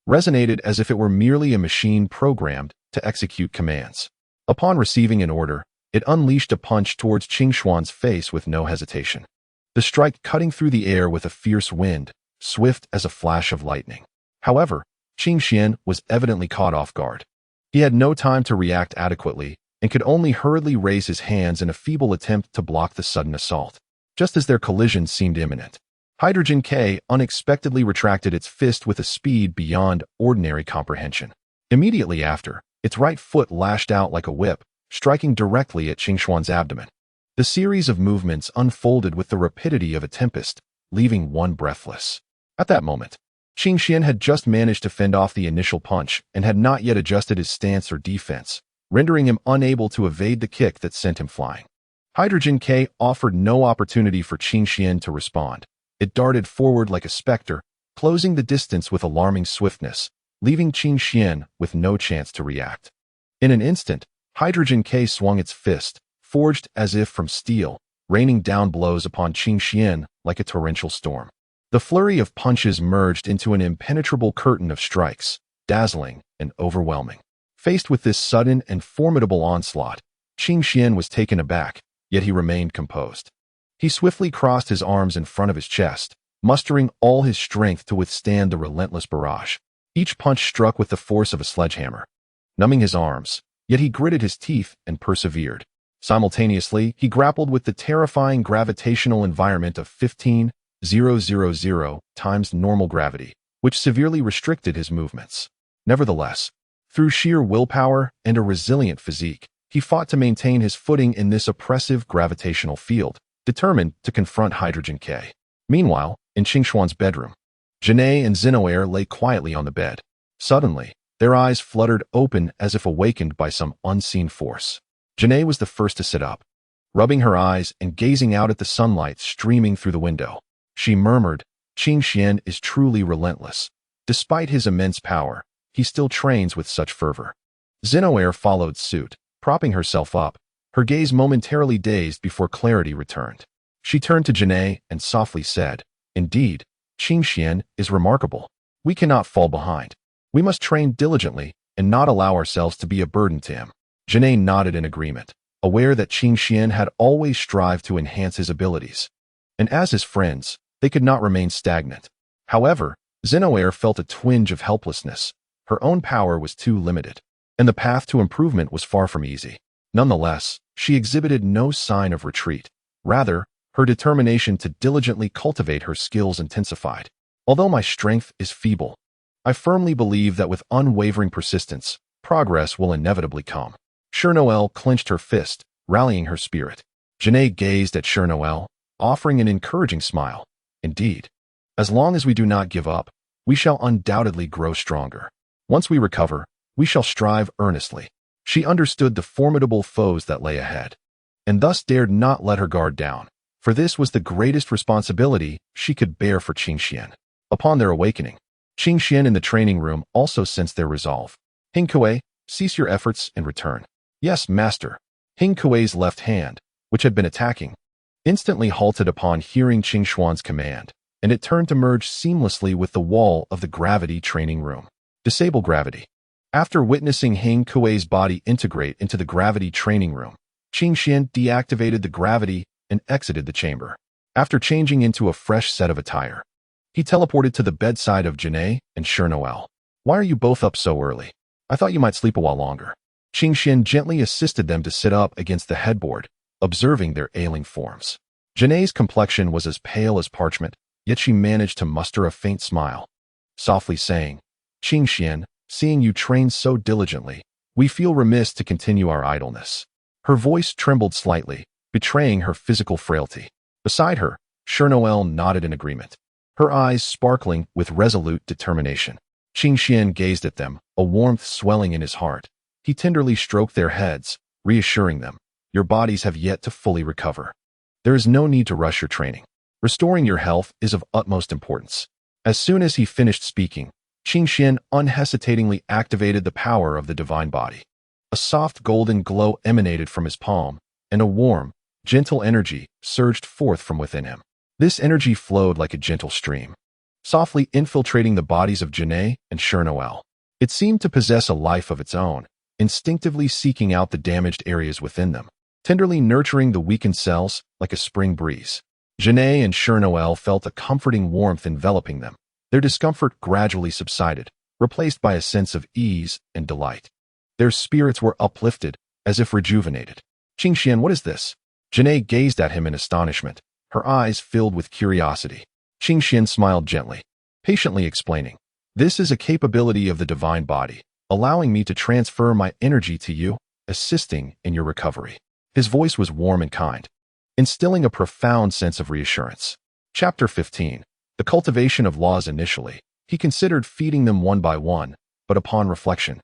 resonated as if it were merely a machine programmed to execute commands. Upon receiving an order, it unleashed a punch towards Qing Xuan's face with no hesitation. The strike cutting through the air with a fierce wind, swift as a flash of lightning. However, Qing Xian was evidently caught off guard. He had no time to react adequately and could only hurriedly raise his hands in a feeble attempt to block the sudden assault. Just as their collision seemed imminent, Hydrogen K unexpectedly retracted its fist with a speed beyond ordinary comprehension. Immediately after, its right foot lashed out like a whip, striking directly at Qing Xuan's abdomen. The series of movements unfolded with the rapidity of a tempest, leaving one breathless. At that moment, Qing Xian had just managed to fend off the initial punch and had not yet adjusted his stance or defense, rendering him unable to evade the kick that sent him flying. Hydrogen K offered no opportunity for Qing Xian to respond. It darted forward like a specter, closing the distance with alarming swiftness, leaving Qing Xian with no chance to react. In an instant, Hydrogen K swung its fist, forged as if from steel, raining down blows upon Qing Xian like a torrential storm. The flurry of punches merged into an impenetrable curtain of strikes, dazzling and overwhelming. Faced with this sudden and formidable onslaught, Qing Xian was taken aback, yet he remained composed. He swiftly crossed his arms in front of his chest, mustering all his strength to withstand the relentless barrage. Each punch struck with the force of a sledgehammer, numbing his arms, yet he gritted his teeth and persevered. Simultaneously, he grappled with the terrifying gravitational environment of 15,000 times normal gravity, which severely restricted his movements. Nevertheless, through sheer willpower and a resilient physique, he fought to maintain his footing in this oppressive gravitational field, determined to confront Hydrogen K. Meanwhile, in Qing Xuan's bedroom, Janae and Xenoair lay quietly on the bed. Suddenly, their eyes fluttered open as if awakened by some unseen force. Janae was the first to sit up, rubbing her eyes and gazing out at the sunlight streaming through the window. She murmured, "Qing Xian is truly relentless. Despite his immense power, he still trains with such fervor. Xenoair followed suit, propping herself up, her gaze momentarily dazed before clarity returned. She turned to Janae and softly said, "Indeed, Qingxian is remarkable. We cannot fall behind. We must train diligently and not allow ourselves to be a burden to him." Janae nodded in agreement, aware that Qingxian had always strived to enhance his abilities. And as his friends, they could not remain stagnant. However, Xenoair felt a twinge of helplessness. Her own power was too limited, and the path to improvement was far from easy. Nonetheless, she exhibited no sign of retreat. Rather, her determination to diligently cultivate her skills intensified. "Although my strength is feeble, I firmly believe that with unwavering persistence, progress will inevitably come." Chernoel clenched her fist, rallying her spirit. Janae gazed at Chernoel, offering an encouraging smile. "Indeed, as long as we do not give up, we shall undoubtedly grow stronger. Once we recover, we shall strive earnestly." She understood the formidable foes that lay ahead, and thus dared not let her guard down, for this was the greatest responsibility she could bear for Qingxian. Upon their awakening, Qingxian in the training room also sensed their resolve. "Hingkue, cease your efforts and return." "Yes, master." Hingkue's left hand, which had been attacking, instantly halted upon hearing Qingxuan's command, and it turned to merge seamlessly with the wall of the gravity training room. "Disable gravity." After witnessing Hingkue's body integrate into the gravity training room, Qingxian deactivated the gravity and exited the chamber. After changing into a fresh set of attire, he teleported to the bedside of Janae and Chernoel. "Why are you both up so early? I thought you might sleep a while longer." Qingxian gently assisted them to sit up against the headboard, observing their ailing forms. Janae's complexion was as pale as parchment, yet she managed to muster a faint smile, softly saying, "Qingxian, seeing you train so diligently, we feel remiss to continue our idleness." Her voice trembled slightly, betraying her physical frailty. Beside her, Chernoel nodded in agreement, her eyes sparkling with resolute determination. Qingxian gazed at them, a warmth swelling in his heart. He tenderly stroked their heads, reassuring them, "Your bodies have yet to fully recover. There is no need to rush your training. Restoring your health is of utmost importance." As soon as he finished speaking, Qingxian unhesitatingly activated the power of the divine body. A soft golden glow emanated from his palm, and a warm, gentle energy surged forth from within him. This energy flowed like a gentle stream, softly infiltrating the bodies of Janae and Chernoel. It seemed to possess a life of its own, instinctively seeking out the damaged areas within them, tenderly nurturing the weakened cells like a spring breeze. Janae and Chernoel felt a comforting warmth enveloping them. Their discomfort gradually subsided, replaced by a sense of ease and delight. Their spirits were uplifted, as if rejuvenated. "Qingxian, what is this?" Janae gazed at him in astonishment, her eyes filled with curiosity. Qingxian smiled gently, patiently explaining, "This is a capability of the divine body, allowing me to transfer my energy to you, assisting in your recovery." His voice was warm and kind, instilling a profound sense of reassurance. Chapter 15. The cultivation of laws. Initially, he considered feeding them one by one, but upon reflection,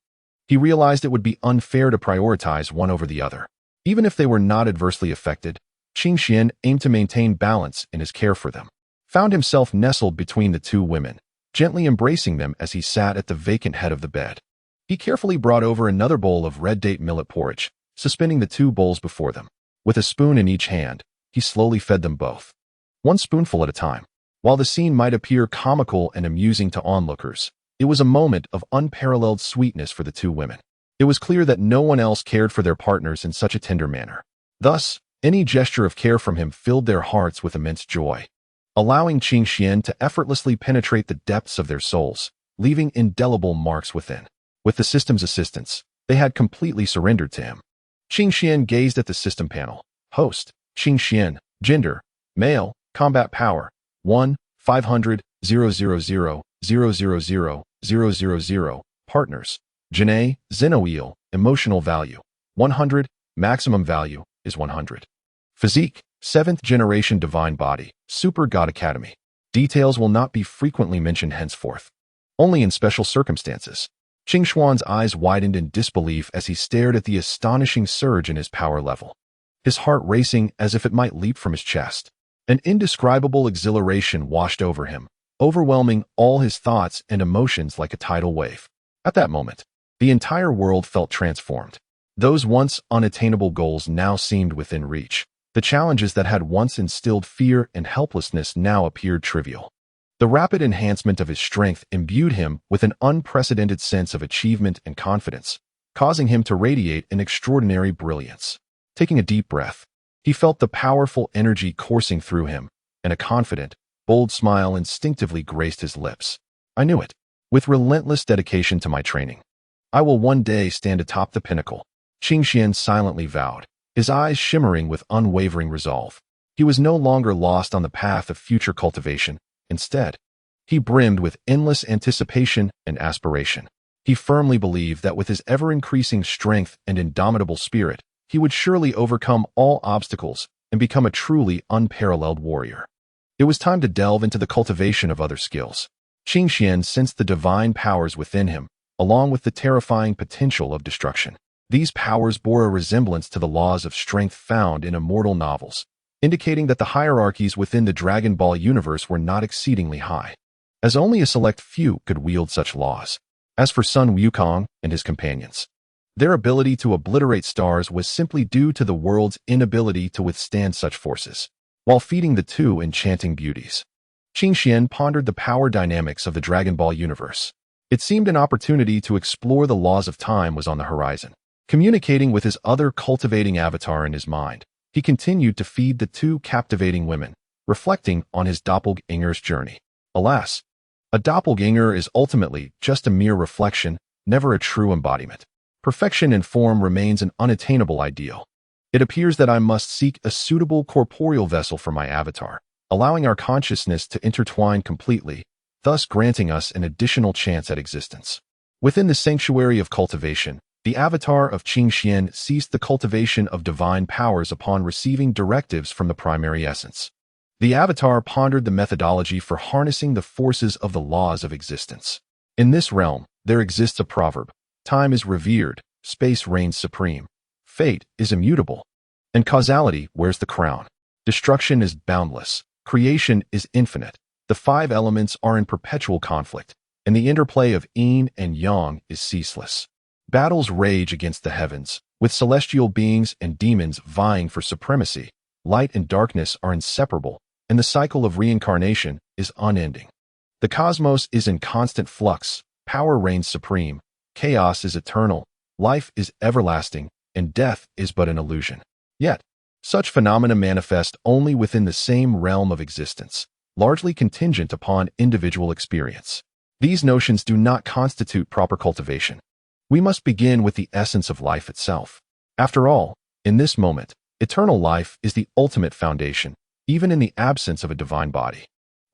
he realized it would be unfair to prioritize one over the other. Even if they were not adversely affected, Qingxian aimed to maintain balance in his care for them. Found himself nestled between the two women, gently embracing them as he sat at the vacant head of the bed. He carefully brought over another bowl of red date millet porridge, suspending the two bowls before them. With a spoon in each hand, he slowly fed them both, one spoonful at a time. While the scene might appear comical and amusing to onlookers, it was a moment of unparalleled sweetness for the two women. It was clear that no one else cared for their partners in such a tender manner. Thus, any gesture of care from him filled their hearts with immense joy, allowing Qingxian to effortlessly penetrate the depths of their souls, leaving indelible marks within. With the system's assistance, they had completely surrendered to him. Qingxian gazed at the system panel. Host, Qingxian. Gender, male. Combat power, 1, 500, 000, 000, 000. Partners, Janae, Xenoil. Emotional value, 100. Maximum value is 100. Physique, 7th generation divine body, Super God Academy. Details will not be frequently mentioned henceforth, only in special circumstances. Qingxuan's eyes widened in disbelief as he stared at the astonishing surge in his power level, his heart racing as if it might leap from his chest. An indescribable exhilaration washed over him, overwhelming all his thoughts and emotions like a tidal wave. At that moment, the entire world felt transformed. Those once unattainable goals now seemed within reach. The challenges that had once instilled fear and helplessness now appeared trivial. The rapid enhancement of his strength imbued him with an unprecedented sense of achievement and confidence, causing him to radiate an extraordinary brilliance. Taking a deep breath, he felt the powerful energy coursing through him, and a confident, bold smile instinctively graced his lips. I knew it. With relentless dedication to my training, I will one day stand atop the pinnacle, Qing Xian silently vowed, his eyes shimmering with unwavering resolve. He was no longer lost on the path of future cultivation. Instead, he brimmed with endless anticipation and aspiration. He firmly believed that with his ever-increasing strength and indomitable spirit, he would surely overcome all obstacles and become a truly unparalleled warrior. It was time to delve into the cultivation of other skills. Qing Xian sensed the divine powers within him, along with the terrifying potential of destruction. These powers bore a resemblance to the laws of strength found in immortal novels, indicating that the hierarchies within the Dragon Ball universe were not exceedingly high, as only a select few could wield such laws. As for Sun Wukong and his companions, their ability to obliterate stars was simply due to the world's inability to withstand such forces. While feeding the two enchanting beauties, Qing Xian pondered the power dynamics of the Dragon Ball universe. It seemed an opportunity to explore the laws of time was on the horizon. Communicating with his other cultivating avatar in his mind, he continued to feed the two captivating women, reflecting on his doppelganger's journey. Alas, a doppelganger is ultimately just a mere reflection, never a true embodiment. Perfection in form remains an unattainable ideal. It appears that I must seek a suitable corporeal vessel for my avatar, allowing our consciousness to intertwine completely, thus granting us an additional chance at existence. Within the sanctuary of cultivation, the avatar of Qing Xian ceased the cultivation of divine powers upon receiving directives from the primary essence. The avatar pondered the methodology for harnessing the forces of the laws of existence. In this realm, there exists a proverb: time is revered, space reigns supreme, fate is immutable, and causality wears the crown. Destruction is boundless, creation is infinite, the five elements are in perpetual conflict, and the interplay of yin and yang is ceaseless. Battles rage against the heavens, with celestial beings and demons vying for supremacy. Light and darkness are inseparable, and the cycle of reincarnation is unending. The cosmos is in constant flux, power reigns supreme, chaos is eternal, life is everlasting, and death is but an illusion. Yet, such phenomena manifest only within the same realm of existence, largely contingent upon individual experience. These notions do not constitute proper cultivation. We must begin with the essence of life itself. After all, in this moment, eternal life is the ultimate foundation, even in the absence of a divine body.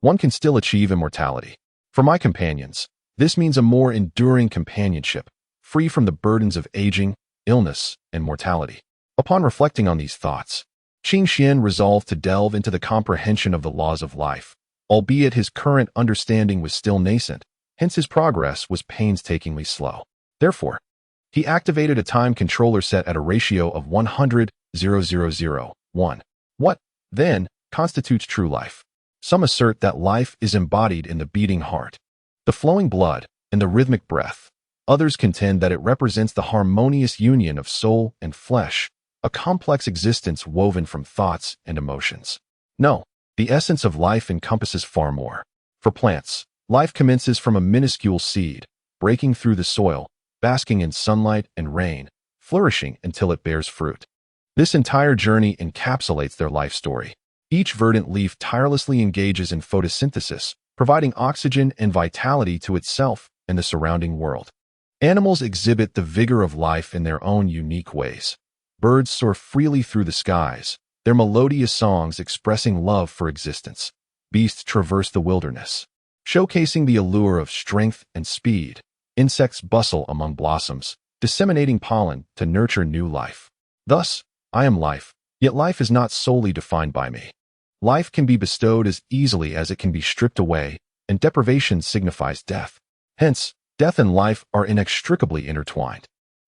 One can still achieve immortality. For my companions, this means a more enduring companionship, free from the burdens of aging, illness, and mortality. Upon reflecting on these thoughts, Qing Xian resolved to delve into the comprehension of the laws of life, albeit his current understanding was still nascent, hence his progress was painstakingly slow. Therefore, he activated a time controller set at a ratio of 100:000:1. What, then, constitutes true life? Some assert that life is embodied in the beating heart, the flowing blood, and the rhythmic breath. Others contend that it represents the harmonious union of soul and flesh, a complex existence woven from thoughts and emotions. No, the essence of life encompasses far more. For plants, life commences from a minuscule seed, breaking through the soil, basking in sunlight and rain, flourishing until it bears fruit. This entire journey encapsulates their life story. Each verdant leaf tirelessly engages in photosynthesis, providing oxygen and vitality to itself and the surrounding world. Animals exhibit the vigor of life in their own unique ways. Birds soar freely through the skies, their melodious songs expressing love for existence. Beasts traverse the wilderness, showcasing the allure of strength and speed. Insects bustle among blossoms, disseminating pollen to nurture new life. Thus, I am life, yet life is not solely defined by me. Life can be bestowed as easily as it can be stripped away, and deprivation signifies death. Hence, death and life are inextricably intertwined.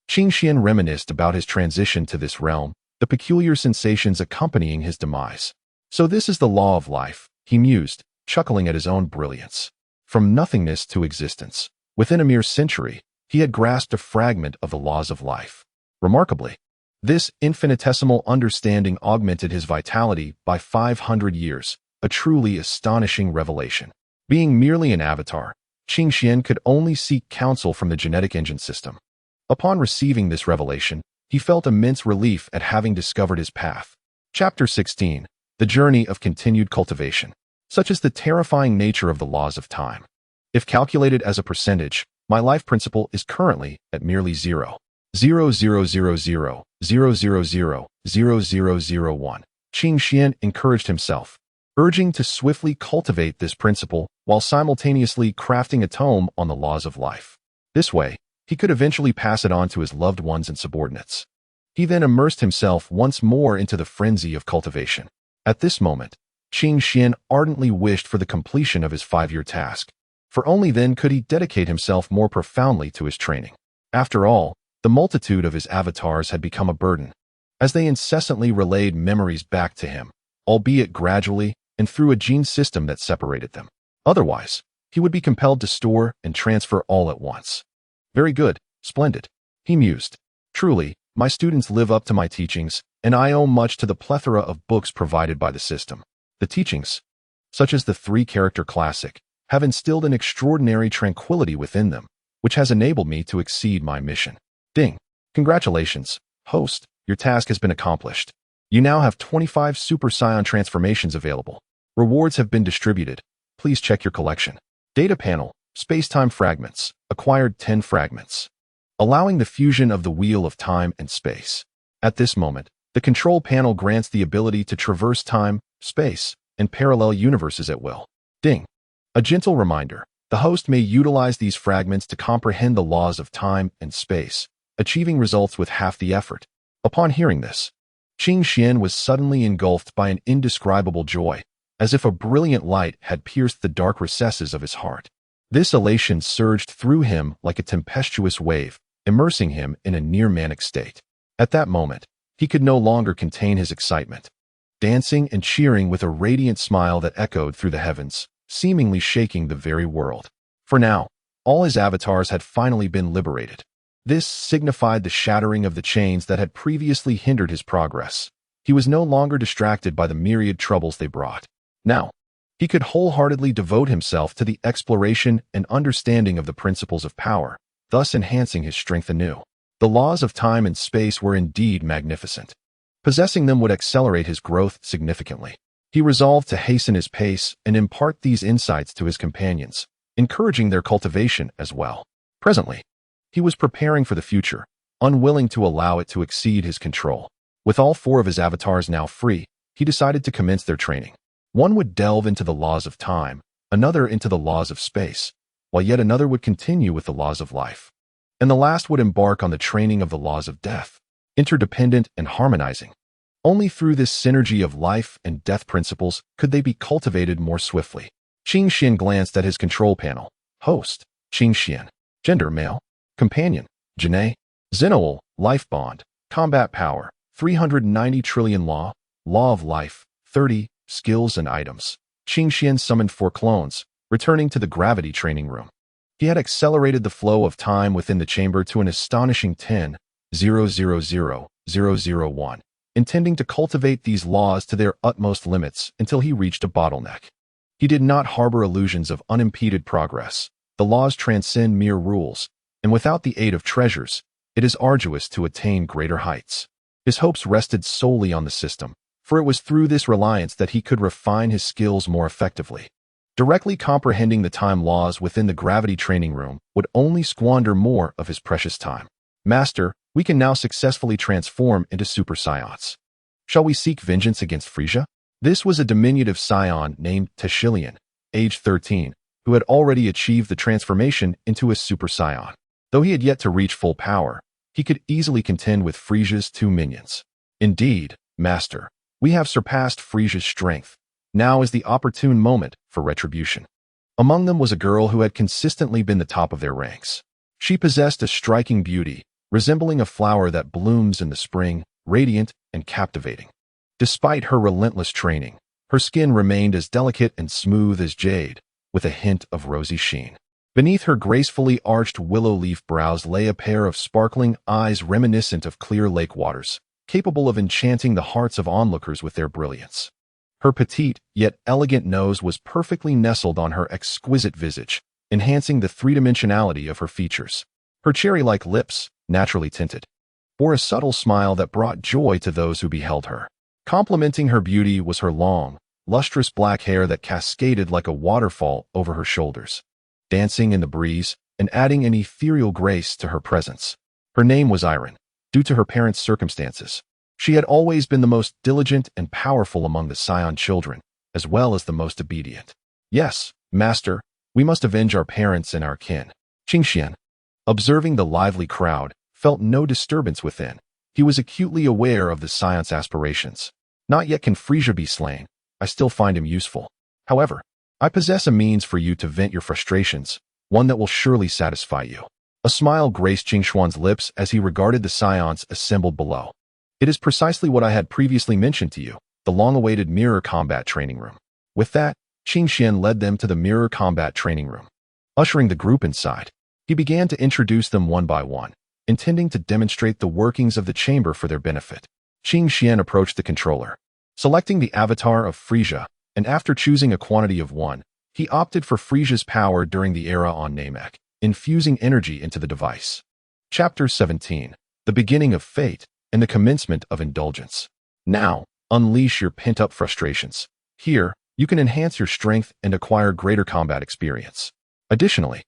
Qing Xian reminisced about his transition to this realm, the peculiar sensations accompanying his demise. So this is the law of life, he mused, chuckling at his own brilliance. From nothingness to existence. Within a mere century, he had grasped a fragment of the laws of life. Remarkably, this infinitesimal understanding augmented his vitality by 500 years, a truly astonishing revelation. Being merely an avatar, Qing Xian could only seek counsel from the genetic engine system. Upon receiving this revelation, he felt immense relief at having discovered his path. Chapter 16. The Journey of Continued Cultivation. Such is the terrifying nature of the laws of time. If calculated as a percentage, my life principle is currently at merely 0.000000000001. Qing Xian encouraged himself, urging to swiftly cultivate this principle while simultaneously crafting a tome on the laws of life. This way, he could eventually pass it on to his loved ones and subordinates. He then immersed himself once more into the frenzy of cultivation. At this moment, Qing Xian ardently wished for the completion of his 5-year task, for only then could he dedicate himself more profoundly to his training. After all, the multitude of his avatars had become a burden, as they incessantly relayed memories back to him, albeit gradually and through a gene system that separated them. Otherwise, he would be compelled to store and transfer all at once. Very good, splendid, he mused. Truly, my students live up to my teachings, and I owe much to the plethora of books provided by the system. The teachings, such as the 3-character classic, have instilled an extraordinary tranquility within them, which has enabled me to exceed my mission. Ding. Congratulations, host, your task has been accomplished. You now have 25 Super Saiyan transformations available. Rewards have been distributed. Please check your collection. Data panel, space-time fragments, acquired 10 fragments, allowing the fusion of the wheel of time and space. At this moment, the control panel grants the ability to traverse time, space, and parallel universes at will. Ding. A gentle reminder, the host may utilize these fragments to comprehend the laws of time and space, achieving results with half the effort. Upon hearing this, Qing Xian was suddenly engulfed by an indescribable joy, as if a brilliant light had pierced the dark recesses of his heart. This elation surged through him like a tempestuous wave, immersing him in a near-manic state. At that moment, he could no longer contain his excitement, dancing and cheering with a radiant smile that echoed through the heavens, seemingly shaking the very world. For now, all his avatars had finally been liberated. This signified the shattering of the chains that had previously hindered his progress. He was no longer distracted by the myriad troubles they brought. Now, he could wholeheartedly devote himself to the exploration and understanding of the principles of power, thus enhancing his strength anew. The laws of time and space were indeed magnificent. Possessing them would accelerate his growth significantly. He resolved to hasten his pace and impart these insights to his companions, encouraging their cultivation as well. Presently, he was preparing for the future, unwilling to allow it to exceed his control. With all 4 of his avatars now free, he decided to commence their training. One would delve into the laws of time, another into the laws of space, while yet another would continue with the laws of life. And the last would embark on the training of the laws of death, interdependent and harmonizing. Only through this synergy of life and death principles could they be cultivated more swiftly. Qing Xian glanced at his control panel. Host, Qing Xian. Gender, male. Companion, Janae. Xenoal, life bond. Combat power, 390 trillion law. Law of life, 30. Skills and items. Qing Xian summoned 4 clones, returning to the gravity training room. He had accelerated the flow of time within the chamber to an astonishing 10,000,001, intending to cultivate these laws to their utmost limits until he reached a bottleneck. He did not harbor illusions of unimpeded progress. The laws transcend mere rules, and without the aid of treasures, it is arduous to attain greater heights. His hopes rested solely on the system, for it was through this reliance that he could refine his skills more effectively. Directly comprehending the time laws within the gravity training room would only squander more of his precious time. Master, we can now successfully transform into Super Saiyans. Shall we seek vengeance against Frisia? This was a diminutive Saiyan named Tashilian, age 13, who had already achieved the transformation into a Super Saiyan. Though he had yet to reach full power, he could easily contend with Frisia's 2 minions. Indeed, Master, we have surpassed Frisia's strength. Now is the opportune moment for retribution. Among them was a girl who had consistently been the top of their ranks. She possessed a striking beauty, resembling a flower that blooms in the spring, radiant and captivating. Despite her relentless training, her skin remained as delicate and smooth as jade, with a hint of rosy sheen. Beneath her gracefully arched willow leaf brows lay a pair of sparkling eyes reminiscent of clear lake waters, capable of enchanting the hearts of onlookers with their brilliance. Her petite, yet elegant nose was perfectly nestled on her exquisite visage, enhancing the three-dimensionality of her features. Her cherry-like lips, naturally tinted, bore a subtle smile that brought joy to those who beheld her. Complementing her beauty was her long, lustrous black hair that cascaded like a waterfall over her shoulders, dancing in the breeze and adding an ethereal grace to her presence. Her name was Iron, due to her parents' circumstances. She had always been the most diligent and powerful among the Saiyan children, as well as the most obedient. "Yes, master, we must avenge our parents and our kin." Qingxian, observing the lively crowd, felt no disturbance within. He was acutely aware of the Saiyan's aspirations. "Not yet can Frisia be slain. I still find him useful. However, I possess a means for you to vent your frustrations, one that will surely satisfy you." A smile graced Qingxuan's lips as he regarded the Saiyans assembled below. "It is precisely what I had previously mentioned to you, the long-awaited mirror combat training room." With that, Qingxian led them to the mirror combat training room. Ushering the group inside, he began to introduce them one by one, intending to demonstrate the workings of the chamber for their benefit. Qingxian approached the controller, selecting the avatar of Frisia, and after choosing a quantity of 1, he opted for Frisia's power during the era on Namek, infusing energy into the device. Chapter 17. The Beginning of Fate and the Commencement of Indulgence. Now, unleash your pent-up frustrations. Here, you can enhance your strength and acquire greater combat experience. Additionally,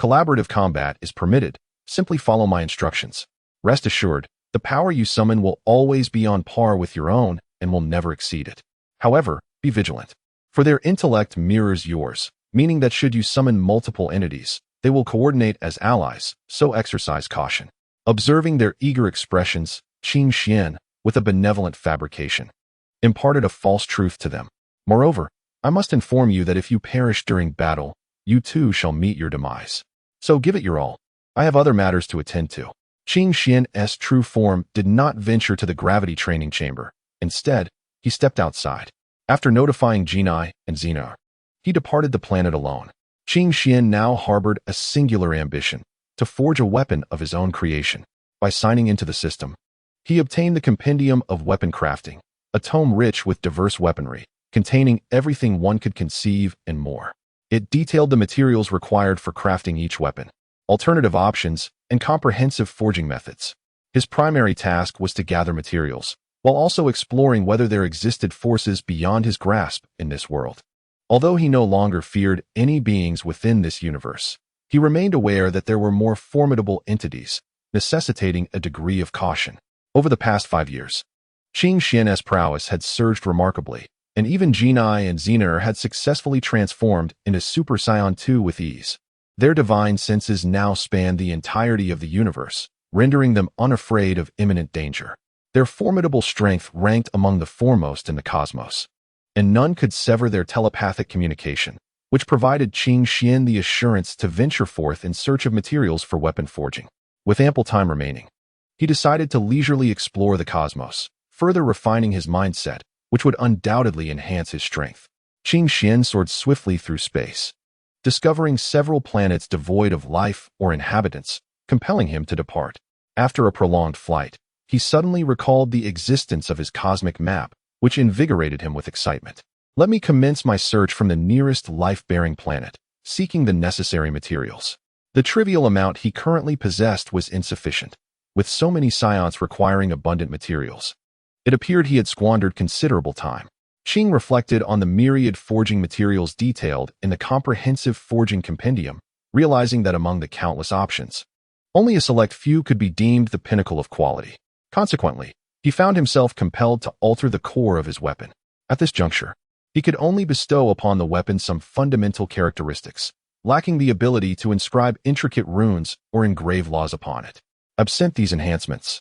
collaborative combat is permitted. Simply follow my instructions. Rest assured, the power you summon will always be on par with your own and will never exceed it. However, be vigilant, for their intellect mirrors yours, meaning that should you summon multiple entities, they will coordinate as allies, so exercise caution. Observing their eager expressions, Qingxian, with a benevolent fabrication, imparted a false truth to them. "Moreover, I must inform you that if you perish during battle, you too shall meet your demise. So give it your all. I have other matters to attend to." Qingxian's true form did not venture to the gravity training chamber. Instead, he stepped outside. After notifying Jinai and Xenar, he departed the planet alone. Qingxian now harbored a singular ambition, to forge a weapon of his own creation. By signing into the system, he obtained the Compendium of Weapon Crafting, a tome rich with diverse weaponry, containing everything one could conceive and more. It detailed the materials required for crafting each weapon, alternative options, and comprehensive forging methods. His primary task was to gather materials, while also exploring whether there existed forces beyond his grasp in this world. Although he no longer feared any beings within this universe, he remained aware that there were more formidable entities, necessitating a degree of caution. Over the past 5 years, Qingxian's prowess had surged remarkably, and even Jinai and Xenar had successfully transformed into Super Saiyan 2 with ease. Their divine senses now spanned the entirety of the universe, rendering them unafraid of imminent danger. Their formidable strength ranked among the foremost in the cosmos, and none could sever their telepathic communication, which provided Qingxian the assurance to venture forth in search of materials for weapon forging. With ample time remaining, he decided to leisurely explore the cosmos, further refining his mindset, which would undoubtedly enhance his strength. Qingxian soared swiftly through space, discovering several planets devoid of life or inhabitants, compelling him to depart. After a prolonged flight, he suddenly recalled the existence of his cosmic map, which invigorated him with excitement. "Let me commence my search from the nearest life-bearing planet, seeking the necessary materials." The trivial amount he currently possessed was insufficient, with so many Saiyans requiring abundant materials. It appeared he had squandered considerable time. Qing reflected on the myriad forging materials detailed in the comprehensive forging compendium, realizing that among the countless options, only a select few could be deemed the pinnacle of quality. Consequently, he found himself compelled to alter the core of his weapon. At this juncture, he could only bestow upon the weapon some fundamental characteristics, lacking the ability to inscribe intricate runes or engrave laws upon it. Absent these enhancements,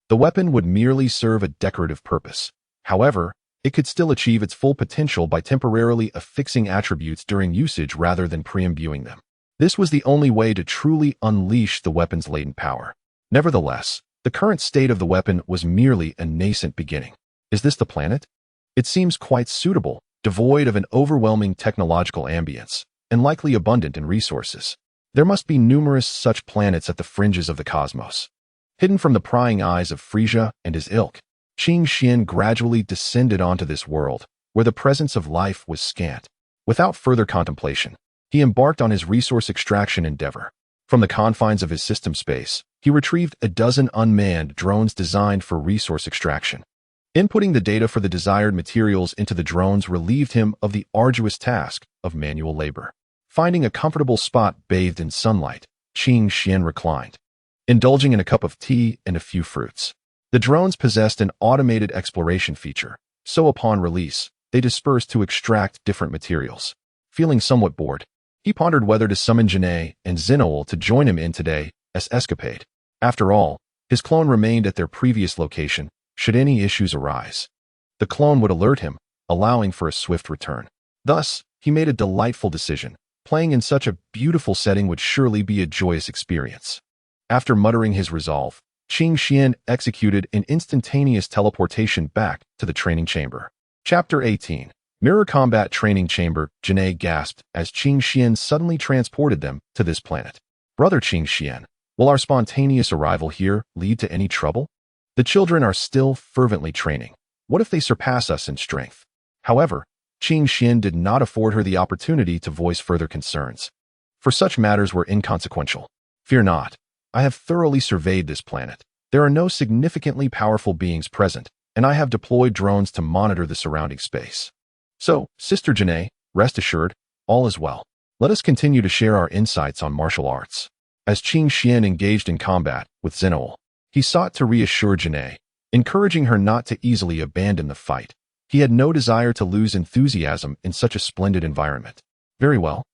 the weapon would merely serve a decorative purpose. However, it could still achieve its full potential by temporarily affixing attributes during usage rather than pre-imbuing them. This was the only way to truly unleash the weapon's latent power. Nevertheless, the current state of the weapon was merely a nascent beginning. Is this the planet? It seems quite suitable, devoid of an overwhelming technological ambience, and likely abundant in resources. There must be numerous such planets at the fringes of the cosmos. Hidden from the prying eyes of Frisia and his ilk, Qing Xian gradually descended onto this world, where the presence of life was scant. Without further contemplation, he embarked on his resource extraction endeavor. From the confines of his system space, he retrieved a dozen unmanned drones designed for resource extraction. Inputting the data for the desired materials into the drones relieved him of the arduous task of manual labor. Finding a comfortable spot bathed in sunlight, Qing Xian reclined, indulging in a cup of tea and a few fruits. The drones possessed an automated exploration feature, so upon release, they dispersed to extract different materials. Feeling somewhat bored, he pondered whether to summon Janae and Xinoel to join him in today's escapade. After all, his clone remained at their previous location should any issues arise. The clone would alert him, allowing for a swift return. Thus, he made a delightful decision. Playing in such a beautiful setting would surely be a joyous experience. After muttering his resolve, Qing Xian executed an instantaneous teleportation back to the training chamber. Chapter 18. Mirror Combat Training Chamber. Janae gasped as Qing Xian suddenly transported them to this planet. Brother Qing Xian, will our spontaneous arrival here lead to any trouble? The children are still fervently training. What if they surpass us in strength? However, Qing Xian did not afford her the opportunity to voice further concerns, for such matters were inconsequential. Fear not. I have thoroughly surveyed this planet. There are no significantly powerful beings present, and I have deployed drones to monitor the surrounding space. So, Sister Janae, rest assured, all is well. Let us continue to share our insights on martial arts. As Qing Xian engaged in combat with Xinoel, he sought to reassure Janae, encouraging her not to easily abandon the fight. He had no desire to lose enthusiasm in such a splendid environment. Very well.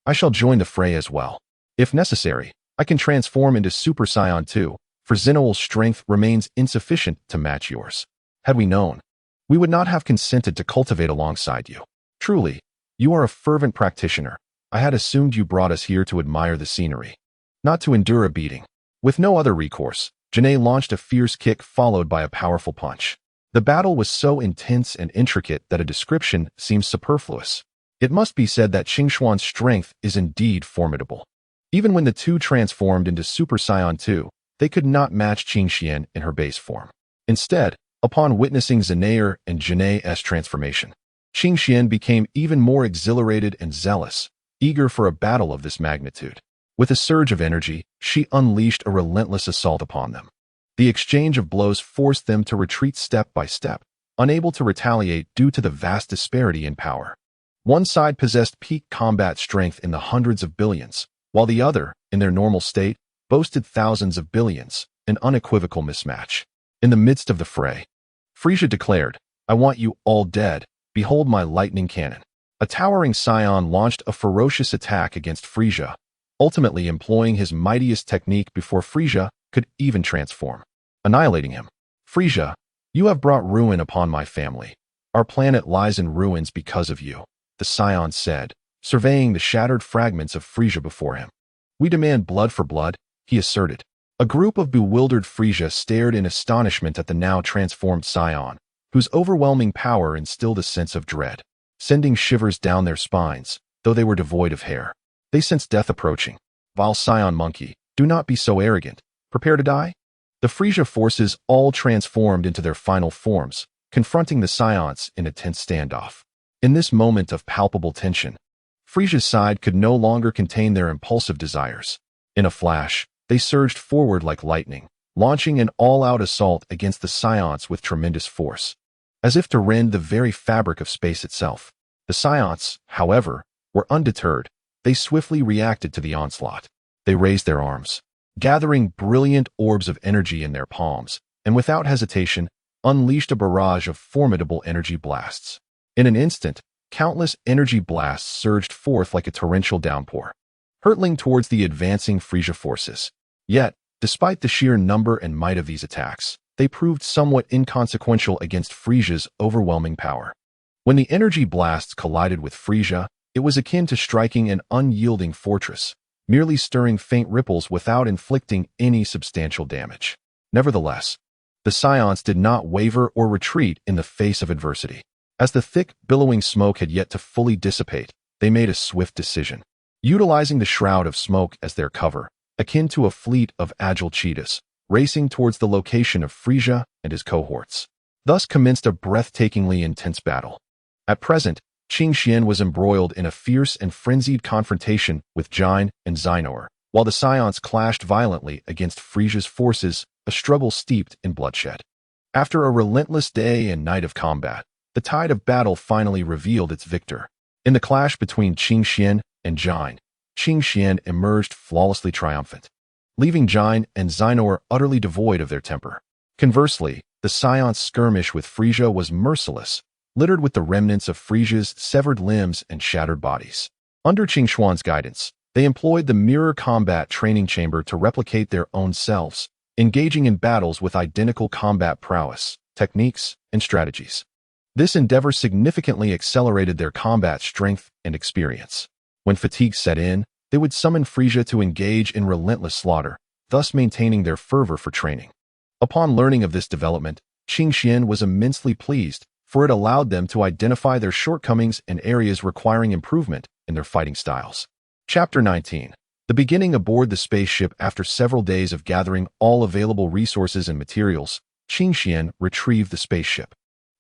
I shall join the fray as well. If necessary, I can transform into Super Saiyan too, for Xinoel's strength remains insufficient to match yours. Had we known, we would not have consented to cultivate alongside you. Truly, you are a fervent practitioner. I had assumed you brought us here to admire the scenery, not to endure a beating. With no other recourse, Janae launched a fierce kick followed by a powerful punch. The battle was so intense and intricate that a description seems superfluous. It must be said that Qingshuan's strength is indeed formidable. Even when the two transformed into Super Saiyan 2, they could not match Qing Xian in her base form. Instead, upon witnessing Xanae and Janae's transformation, Qing Xian became even more exhilarated and zealous, eager for a battle of this magnitude. With a surge of energy, she unleashed a relentless assault upon them. The exchange of blows forced them to retreat step by step, unable to retaliate due to the vast disparity in power. One side possessed peak combat strength in the hundreds of billions, while the other, in their normal state, boasted thousands of billions, an unequivocal mismatch. In the midst of the fray, Frisia declared, "I want you all dead. Behold my lightning cannon." A towering Saiyan launched a ferocious attack against Frisia, ultimately employing his mightiest technique before Frisia could even transform, annihilating him. "Frisia, you have brought ruin upon my family. Our planet lies in ruins because of you," the Saiyan said, surveying the shattered fragments of Frisia before him. "We demand blood for blood," he asserted. A group of bewildered Frisia stared in astonishment at the now transformed Saiyan, whose overwhelming power instilled a sense of dread, sending shivers down their spines, though they were devoid of hair. They sensed death approaching. "Vile Saiyan monkey, do not be so arrogant. Prepare to die?" The Frisia forces all transformed into their final forms, confronting the Saiyans in a tense standoff. In this moment of palpable tension, Frisia's side could no longer contain their impulsive desires. In a flash, they surged forward like lightning, launching an all-out assault against the Saiyans with tremendous force, as if to rend the very fabric of space itself. The Saiyans, however, were undeterred. They swiftly reacted to the onslaught. They raised their arms, gathering brilliant orbs of energy in their palms, and without hesitation, unleashed a barrage of formidable energy blasts. In an instant, countless energy blasts surged forth like a torrential downpour, hurtling towards the advancing Frisia forces. Yet, despite the sheer number and might of these attacks, they proved somewhat inconsequential against Frisia's overwhelming power. When the energy blasts collided with Frisia, it was akin to striking an unyielding fortress, merely stirring faint ripples without inflicting any substantial damage. Nevertheless, the Saiyans did not waver or retreat in the face of adversity. As the thick, billowing smoke had yet to fully dissipate, they made a swift decision. utilizing the shroud of smoke as their cover, akin to a fleet of agile cheetahs, racing towards the location of Frieza and his cohorts. Thus commenced a breathtakingly intense battle. At present, Qing Xian was embroiled in a fierce and frenzied confrontation with Jine and Xinor, while the Saiyans clashed violently against Frieza's forces, a struggle steeped in bloodshed. After a relentless day and night of combat, the tide of battle finally revealed its victor. In the clash between Qing Xian and Jine, Qing Xian emerged flawlessly triumphant, leaving Jine and Xinor utterly devoid of their temper. Conversely, the Saiyans' skirmish with Frieza was merciless, littered with the remnants of Frieza's severed limbs and shattered bodies. Under Qing Xuan's guidance, they employed the mirror combat training chamber to replicate their own selves, engaging in battles with identical combat prowess, techniques, and strategies. This endeavor significantly accelerated their combat strength and experience. When fatigue set in, they would summon Frieza to engage in relentless slaughter, thus maintaining their fervor for training. Upon learning of this development, Qing Xian was immensely pleased, for it allowed them to identify their shortcomings and areas requiring improvement in their fighting styles. Chapter 19. The beginning aboard the spaceship. After several days of gathering all available resources and materials, Qing Xian retrieved the spaceship.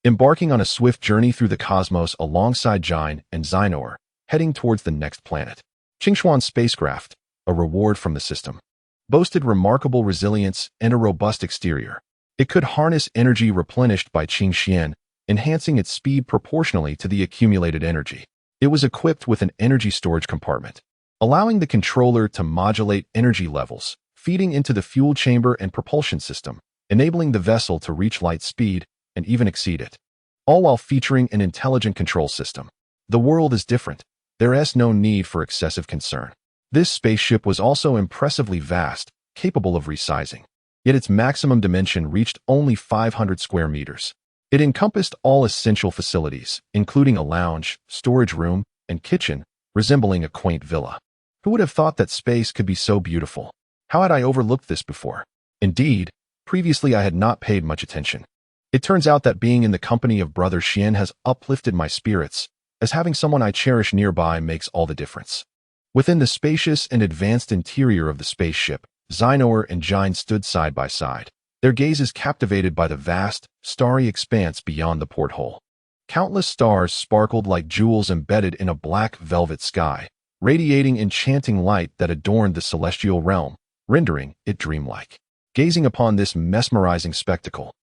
Embarking on a swift journey through the cosmos alongside Jine and Xinor, heading towards the next planet. Qing Xuan's spacecraft, a reward from the system, boasted remarkable resilience and a robust exterior. It could harness energy replenished by Qing Xian, enhancing its speed proportionally to the accumulated energy. It was equipped with an energy storage compartment, allowing the controller to modulate energy levels, feeding into the fuel chamber and propulsion system, enabling the vessel to reach light speed and even exceed it, all while featuring an intelligent control system. The world is different. There is no need for excessive concern. This spaceship was also impressively vast, capable of resizing. Yet its maximum dimension reached only 500 square meters. It encompassed all essential facilities, including a lounge, storage room, and kitchen, resembling a quaint villa. Who would have thought that space could be so beautiful? How had I overlooked this before? Indeed, previously I had not paid much attention. It turns out that being in the company of Brother Xian has uplifted my spirits, as having someone I cherish nearby makes all the difference. Within the spacious and advanced interior of the spaceship, Xinor and Jine stood side by side, their gazes captivated by the vast, starry expanse beyond the porthole. Countless stars sparkled like jewels embedded in a black velvet sky, radiating enchanting light that adorned the celestial realm, rendering it dreamlike. Gazing upon this mesmerizing spectacle,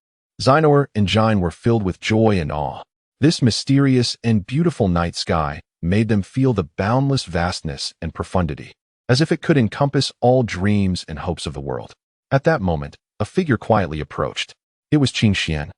Xinor and Jine were filled with joy and awe. This mysterious and beautiful night sky made them feel the boundless vastness and profundity, as if it could encompass all dreams and hopes of the world. At that moment, a figure quietly approached. It was Qing Xian,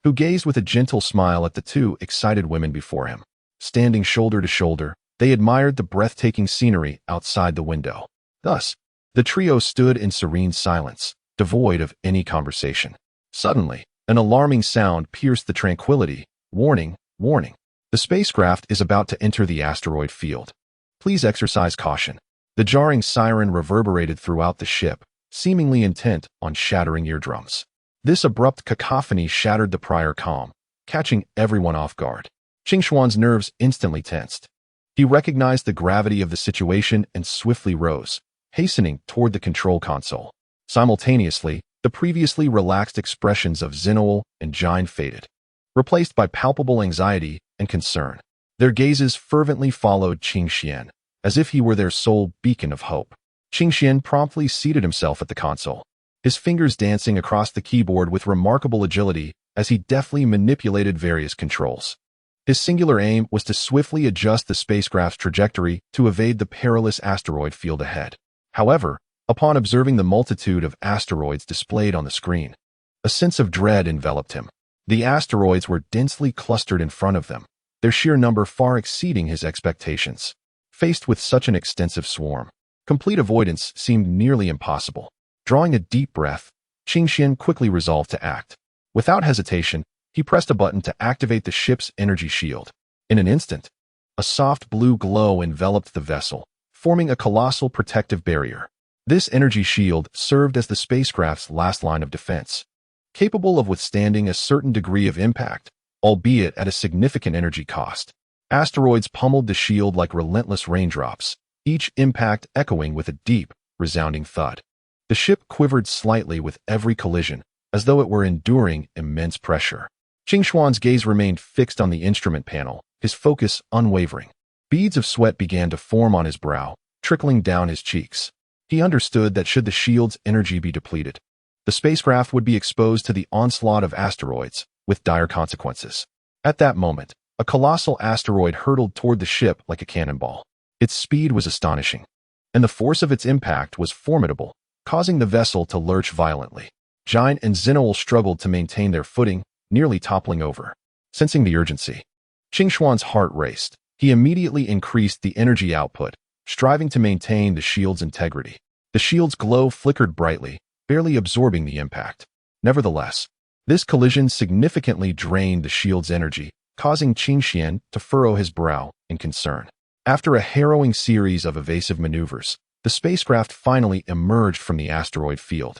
who gazed with a gentle smile at the two excited women before him. Standing shoulder to shoulder, they admired the breathtaking scenery outside the window. Thus, the trio stood in serene silence, devoid of any conversation. Suddenly, an alarming sound pierced the tranquility. Warning, warning. The spacecraft is about to enter the asteroid field. Please exercise caution. The jarring siren reverberated throughout the ship, seemingly intent on shattering eardrums. This abrupt cacophony shattered the prior calm, catching everyone off guard. Qing Xuan's nerves instantly tensed. He recognized the gravity of the situation and swiftly rose, hastening toward the control console. Simultaneously, the previously relaxed expressions of Xinor and Jine faded, replaced by palpable anxiety and concern. Their gazes fervently followed Qing Xian, as if he were their sole beacon of hope. Qing Xian promptly seated himself at the console, his fingers dancing across the keyboard with remarkable agility as he deftly manipulated various controls. His singular aim was to swiftly adjust the spacecraft's trajectory to evade the perilous asteroid field ahead. However, upon observing the multitude of asteroids displayed on the screen, a sense of dread enveloped him. The asteroids were densely clustered in front of them, their sheer number far exceeding his expectations. Faced with such an extensive swarm, complete avoidance seemed nearly impossible. Drawing a deep breath, Qing Xian quickly resolved to act. Without hesitation, he pressed a button to activate the ship's energy shield. In an instant, a soft blue glow enveloped the vessel, forming a colossal protective barrier. This energy shield served as the spacecraft's last line of defense, capable of withstanding a certain degree of impact, albeit at a significant energy cost. Asteroids pummeled the shield like relentless raindrops, each impact echoing with a deep, resounding thud. The ship quivered slightly with every collision, as though it were enduring immense pressure. Qingxuan's gaze remained fixed on the instrument panel, his focus unwavering. Beads of sweat began to form on his brow, trickling down his cheeks. He understood that should the shield's energy be depleted, the spacecraft would be exposed to the onslaught of asteroids, with dire consequences. At that moment, a colossal asteroid hurtled toward the ship like a cannonball. Its speed was astonishing, and the force of its impact was formidable, causing the vessel to lurch violently. Giant and Xenoel struggled to maintain their footing, nearly toppling over. Sensing the urgency, Qingxuan's heart raced. He immediately increased the energy output, striving to maintain the shield's integrity. The shield's glow flickered brightly, barely absorbing the impact. Nevertheless, this collision significantly drained the shield's energy, causing Qingxian to furrow his brow in concern. After a harrowing series of evasive maneuvers, the spacecraft finally emerged from the asteroid field,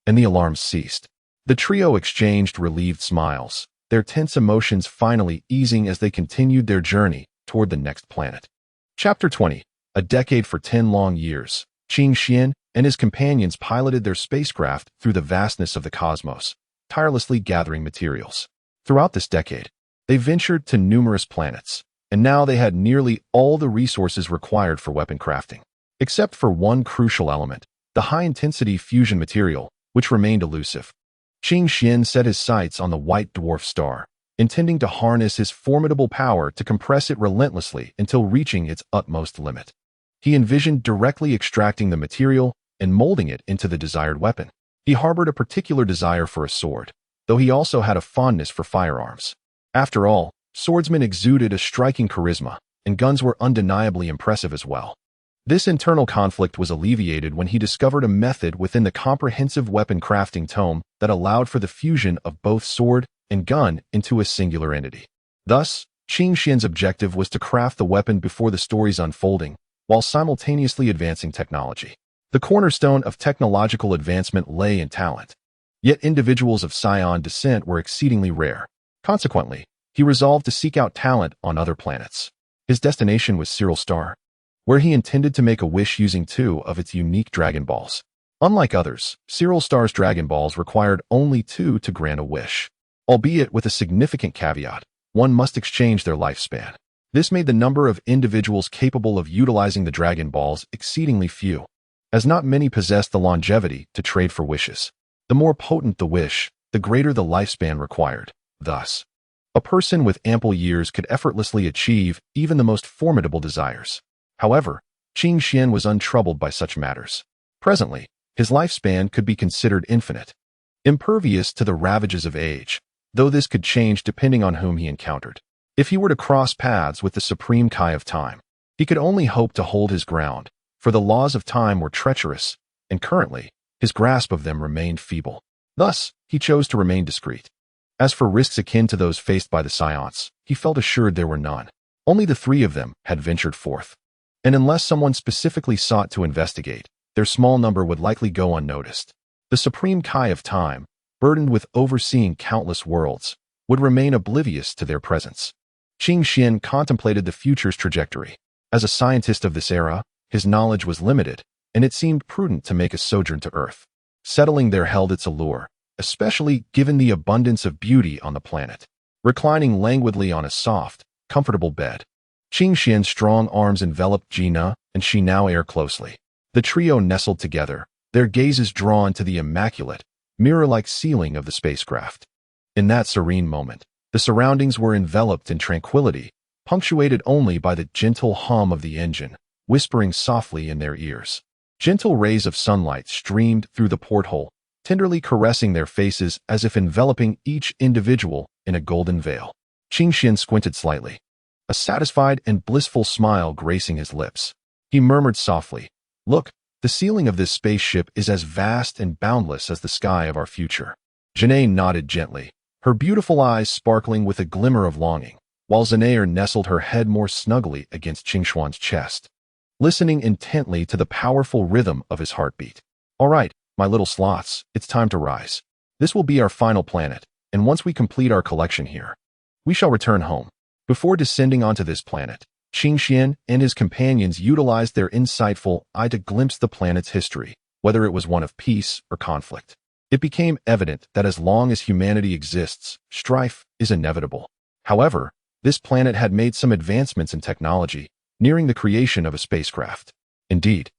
and the alarms ceased. The trio exchanged relieved smiles, their tense emotions finally easing as they continued their journey toward the next planet. Chapter 20. A decade for 10 long years. Qingxian and his companions piloted their spacecraft through the vastness of the cosmos, tirelessly gathering materials. Throughout this decade, they ventured to numerous planets, and now they had nearly all the resources required for weapon crafting, except for one crucial element, the high-intensity fusion material, which remained elusive. Qingxian set his sights on the white dwarf star, intending to harness his formidable power to compress it relentlessly until reaching its utmost limit. He envisioned directly extracting the material and molding it into the desired weapon. He harbored a particular desire for a sword, though he also had a fondness for firearms. After all, swordsmen exuded a striking charisma, and guns were undeniably impressive as well. This internal conflict was alleviated when he discovered a method within the comprehensive weapon crafting tome that allowed for the fusion of both sword and gun into a singular entity. Thus, Qingxian's objective was to craft the weapon before the story's unfolding, while simultaneously advancing technology. The cornerstone of technological advancement lay in talent. Yet individuals of Saiyan descent were exceedingly rare. Consequently, he resolved to seek out talent on other planets. His destination was Cyril Star, where he intended to make a wish using 2 of its unique Dragon Balls. Unlike others, Cyril Star's Dragon Balls required only 2 to grant a wish. Albeit with a significant caveat, one must exchange their lifespan. This made the number of individuals capable of utilizing the Dragon Balls exceedingly few, as not many possessed the longevity to trade for wishes. The more potent the wish, the greater the lifespan required. Thus, a person with ample years could effortlessly achieve even the most formidable desires. However, Qingxian was untroubled by such matters. Presently, his lifespan could be considered infinite, impervious to the ravages of age, though this could change depending on whom he encountered. If he were to cross paths with the supreme Kai of time, he could only hope to hold his ground, for the laws of time were treacherous, and currently, his grasp of them remained feeble. Thus, he chose to remain discreet. As for risks akin to those faced by the Saiyans, he felt assured there were none. Only the 3 of them had ventured forth, and unless someone specifically sought to investigate, their small number would likely go unnoticed. The supreme Kai of time, burdened with overseeing countless worlds, would remain oblivious to their presence. Qingxian contemplated the future's trajectory. As a scientist of this era, his knowledge was limited, and it seemed prudent to make a sojourn to Earth. Settling there held its allure, especially given the abundance of beauty on the planet. Reclining languidly on a soft, comfortable bed, Qingxian's strong arms enveloped Gina and Shinao Air closely. The trio nestled together, their gazes drawn to the immaculate, mirror-like ceiling of the spacecraft. In that serene moment, the surroundings were enveloped in tranquility, punctuated only by the gentle hum of the engine, whispering softly in their ears. Gentle rays of sunlight streamed through the porthole, tenderly caressing their faces as if enveloping each individual in a golden veil. Qingxian squinted slightly, a satisfied and blissful smile gracing his lips. He murmured softly, "Look, the ceiling of this spaceship is as vast and boundless as the sky of our future." Janae nodded gently, her beautiful eyes sparkling with a glimmer of longing, while Zanair nestled her head more snugly against Qingxuan's chest, listening intently to the powerful rhythm of his heartbeat. "All right, my little sloths, it's time to rise. This will be our final planet, and once we complete our collection here, we shall return home." Before descending onto this planet, Qin Xian and his companions utilized their insightful eye to glimpse the planet's history, whether it was one of peace or conflict. It became evident that as long as humanity exists, strife is inevitable. However, this planet had made some advancements in technology, nearing the creation of a spacecraft. Indeed,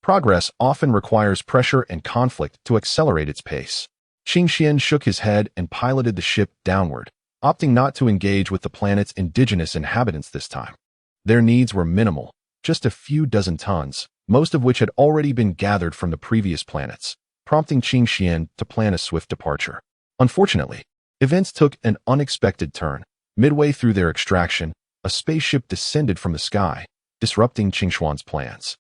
progress often requires pressure and conflict to accelerate its pace. Qin Xian shook his head and piloted the ship downward, opting not to engage with the planet's indigenous inhabitants this time. Their needs were minimal, just a few dozen tons, most of which had already been gathered from the previous planets, prompting Qin Xian to plan a swift departure. Unfortunately, events took an unexpected turn. Midway through their extraction, a spaceship descended from the sky, disrupting Qin Xian's plans.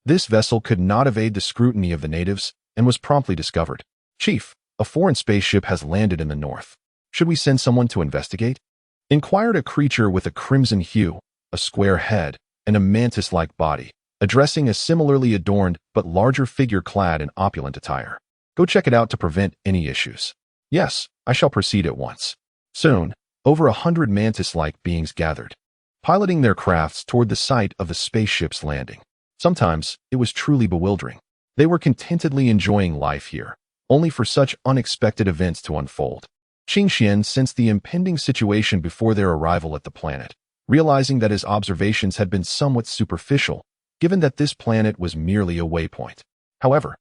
This vessel could not evade the scrutiny of the natives and was promptly discovered. "Chief, a foreign spaceship has landed in the north. Should we send someone to investigate?" inquired a creature with a crimson hue, a square head, and a mantis-like body, addressing a similarly adorned but larger figure clad in opulent attire. "Go check it out to prevent any issues." "Yes, I shall proceed at once." Soon, over 100 mantis-like beings gathered, piloting their crafts toward the site of the spaceship's landing. Sometimes, it was truly bewildering. They were contentedly enjoying life here, only for such unexpected events to unfold. Qin Xian sensed the impending situation before their arrival at the planet, realizing that his observations had been somewhat superficial, given that this planet was merely a waypoint. However,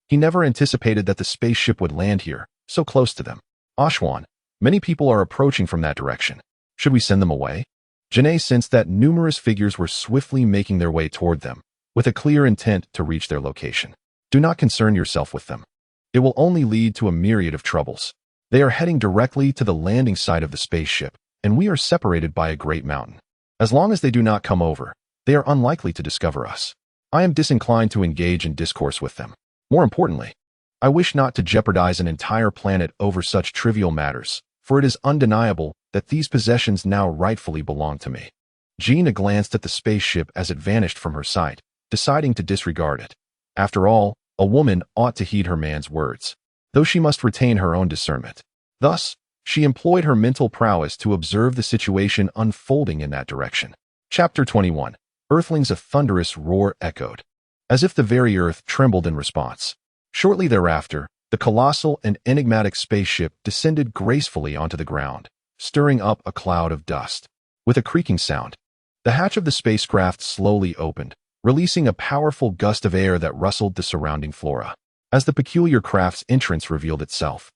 he never anticipated that the spaceship would land here, so close to them. "Ashwan, many people are approaching from that direction. Should we send them away?" Janae sensed that numerous figures were swiftly making their way toward them, with a clear intent to reach their location. "Do not concern yourself with them. It will only lead to a myriad of troubles. They are heading directly to the landing site of the spaceship, and we are separated by a great mountain. As long as they do not come over, they are unlikely to discover us. I am disinclined to engage in discourse with them. More importantly, I wish not to jeopardize an entire planet over such trivial matters, for it is undeniable that these possessions now rightfully belong to me." Gina glanced at the spaceship as it vanished from her sight, deciding to disregard it. After all, a woman ought to heed her man's words, though she must retain her own discernment. Thus, she employed her mental prowess to observe the situation unfolding in that direction. Chapter 21. Earthlings. A thunderous roar echoed, as if the very earth trembled in response. Shortly thereafter, the colossal and enigmatic spaceship descended gracefully onto the ground, stirring up a cloud of dust. With a creaking sound, the hatch of the spacecraft slowly opened, releasing a powerful gust of air that rustled the surrounding flora. As the peculiar craft's entrance revealed itself,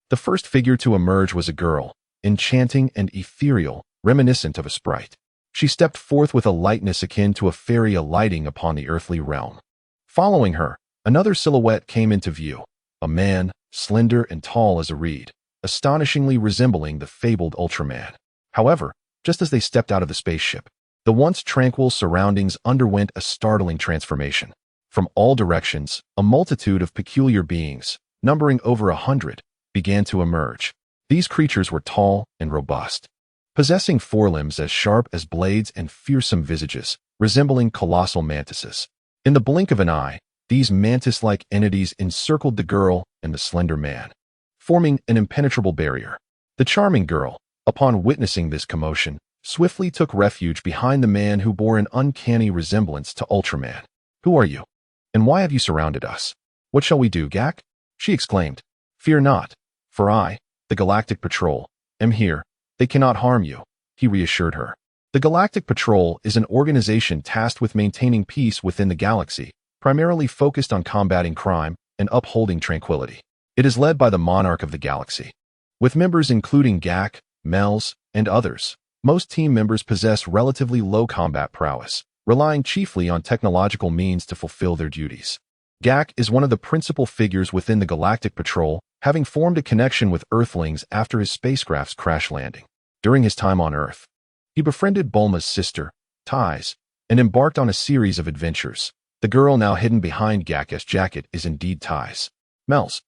the first figure to emerge was a girl, enchanting and ethereal, reminiscent of a sprite. She stepped forth with a lightness akin to a fairy alighting upon the earthly realm. Following her, another silhouette came into view, a man, slender and tall as a reed, astonishingly resembling the fabled Ultraman. However, just as they stepped out of the spaceship, the once tranquil surroundings underwent a startling transformation. From all directions, a multitude of peculiar beings, numbering over 100, began to emerge. These creatures were tall and robust, possessing forelimbs as sharp as blades and fearsome visages, resembling colossal mantises. In the blink of an eye, these mantis-like entities encircled the girl and the slender man, forming an impenetrable barrier. The charming girl, upon witnessing this commotion, swiftly took refuge behind the man who bore an uncanny resemblance to Ultraman. "Who are you? And why have you surrounded us? What shall we do, Gak?" she exclaimed. "Fear not, for I, the Galactic Patrol, am here. They cannot harm you," he reassured her. The Galactic Patrol is an organization tasked with maintaining peace within the galaxy, primarily focused on combating crime and upholding tranquility. It is led by the monarch of the galaxy, with members including Gak, Mels, and others. Most team members possess relatively low combat prowess, relying chiefly on technological means to fulfill their duties. Gak is one of the principal figures within the Galactic Patrol, having formed a connection with Earthlings after his spacecraft's crash landing. During his time on Earth, he befriended Bulma's sister, Tais, and embarked on a series of adventures. The girl now hidden behind Gak's jacket is indeed Tais. Mels,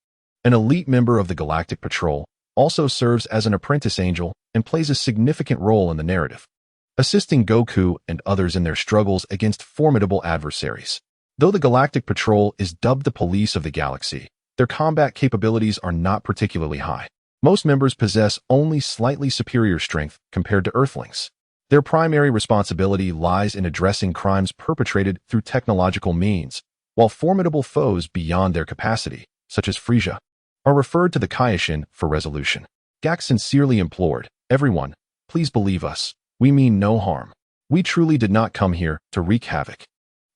an elite member of the Galactic Patrol, also serves as an apprentice angel and plays a significant role in the narrative, assisting Goku and others in their struggles against formidable adversaries. Though the Galactic Patrol is dubbed the police of the galaxy, their combat capabilities are not particularly high. Most members possess only slightly superior strength compared to Earthlings. Their primary responsibility lies in addressing crimes perpetrated through technological means, while formidable foes beyond their capacity, such as Frisia, are referred to the Kaioshin for resolution. Gak sincerely implored, "Everyone, please believe us. We mean no harm. We truly did not come here to wreak havoc.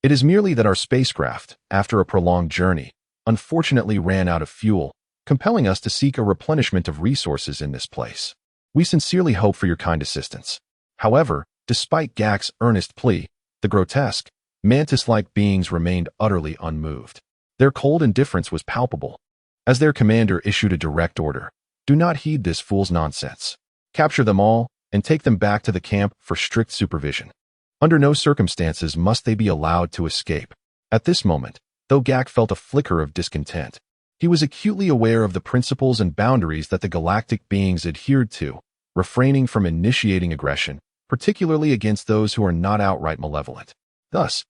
It is merely that our spacecraft, after a prolonged journey, unfortunately ran out of fuel, compelling us to seek a replenishment of resources in this place. We sincerely hope for your kind assistance." However, despite Gak's earnest plea, the grotesque, mantis-like beings remained utterly unmoved. Their cold indifference was palpable. As their commander issued a direct order, "Do not heed this fool's nonsense. Capture them all and take them back to the camp for strict supervision. Under no circumstances must they be allowed to escape." At this moment, though Gak felt a flicker of discontent, he was acutely aware of the principles and boundaries that the galactic beings adhered to, refraining from initiating aggression, particularly against those who are not outright malevolent. Thus,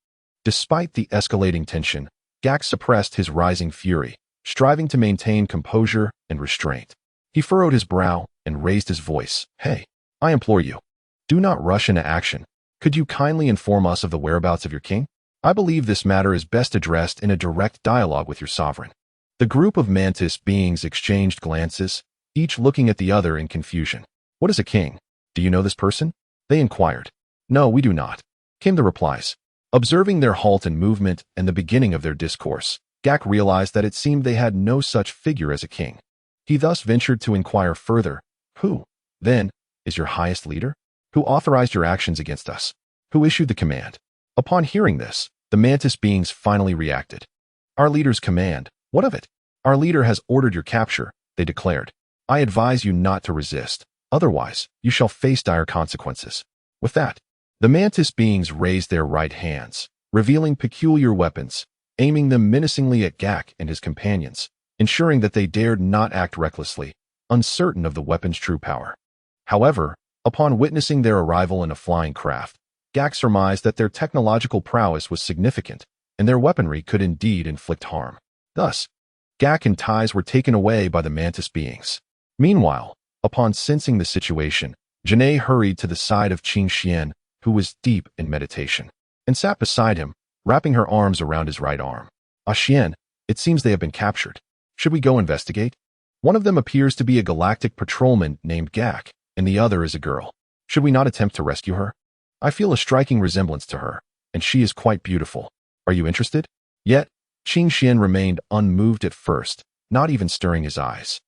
despite the escalating tension, Gak suppressed his rising fury, striving to maintain composure and restraint. He furrowed his brow and raised his voice. "Hey, I implore you, do not rush into action. Could you kindly inform us of the whereabouts of your king? I believe this matter is best addressed in a direct dialogue with your sovereign." The group of mantis beings exchanged glances, each looking at the other in confusion. "What is a king? Do you know this person?" they inquired. "No, we do not," came the replies. Observing their halt and movement and the beginning of their discourse, Gak realized that it seemed they had no such figure as a king. He thus ventured to inquire further, "Who, then, is your highest leader? Who authorized your actions against us? Who issued the command?" Upon hearing this, the mantis beings finally reacted. "Our leader's command. What of it? Our leader has ordered your capture," they declared. "I advise you not to resist. Otherwise, you shall face dire consequences." With that, the mantis beings raised their right hands, revealing peculiar weapons, aiming them menacingly at Gak and his companions, ensuring that they dared not act recklessly, uncertain of the weapon's true power. However, upon witnessing their arrival in a flying craft, Gak surmised that their technological prowess was significant, and their weaponry could indeed inflict harm. Thus, Gak and Ties were taken away by the mantis beings. Meanwhile, upon sensing the situation, Janae hurried to the side of Qing Xian, who was deep in meditation, and sat beside him, wrapping her arms around his right arm. "Ah, Xian, it seems they have been captured. Should we go investigate? One of them appears to be a galactic patrolman named Gak, and the other is a girl. Should we not attempt to rescue her? I feel a striking resemblance to her, and she is quite beautiful. Are you interested?" Yet, Qing Xian remained unmoved at first, not even stirring his eyes.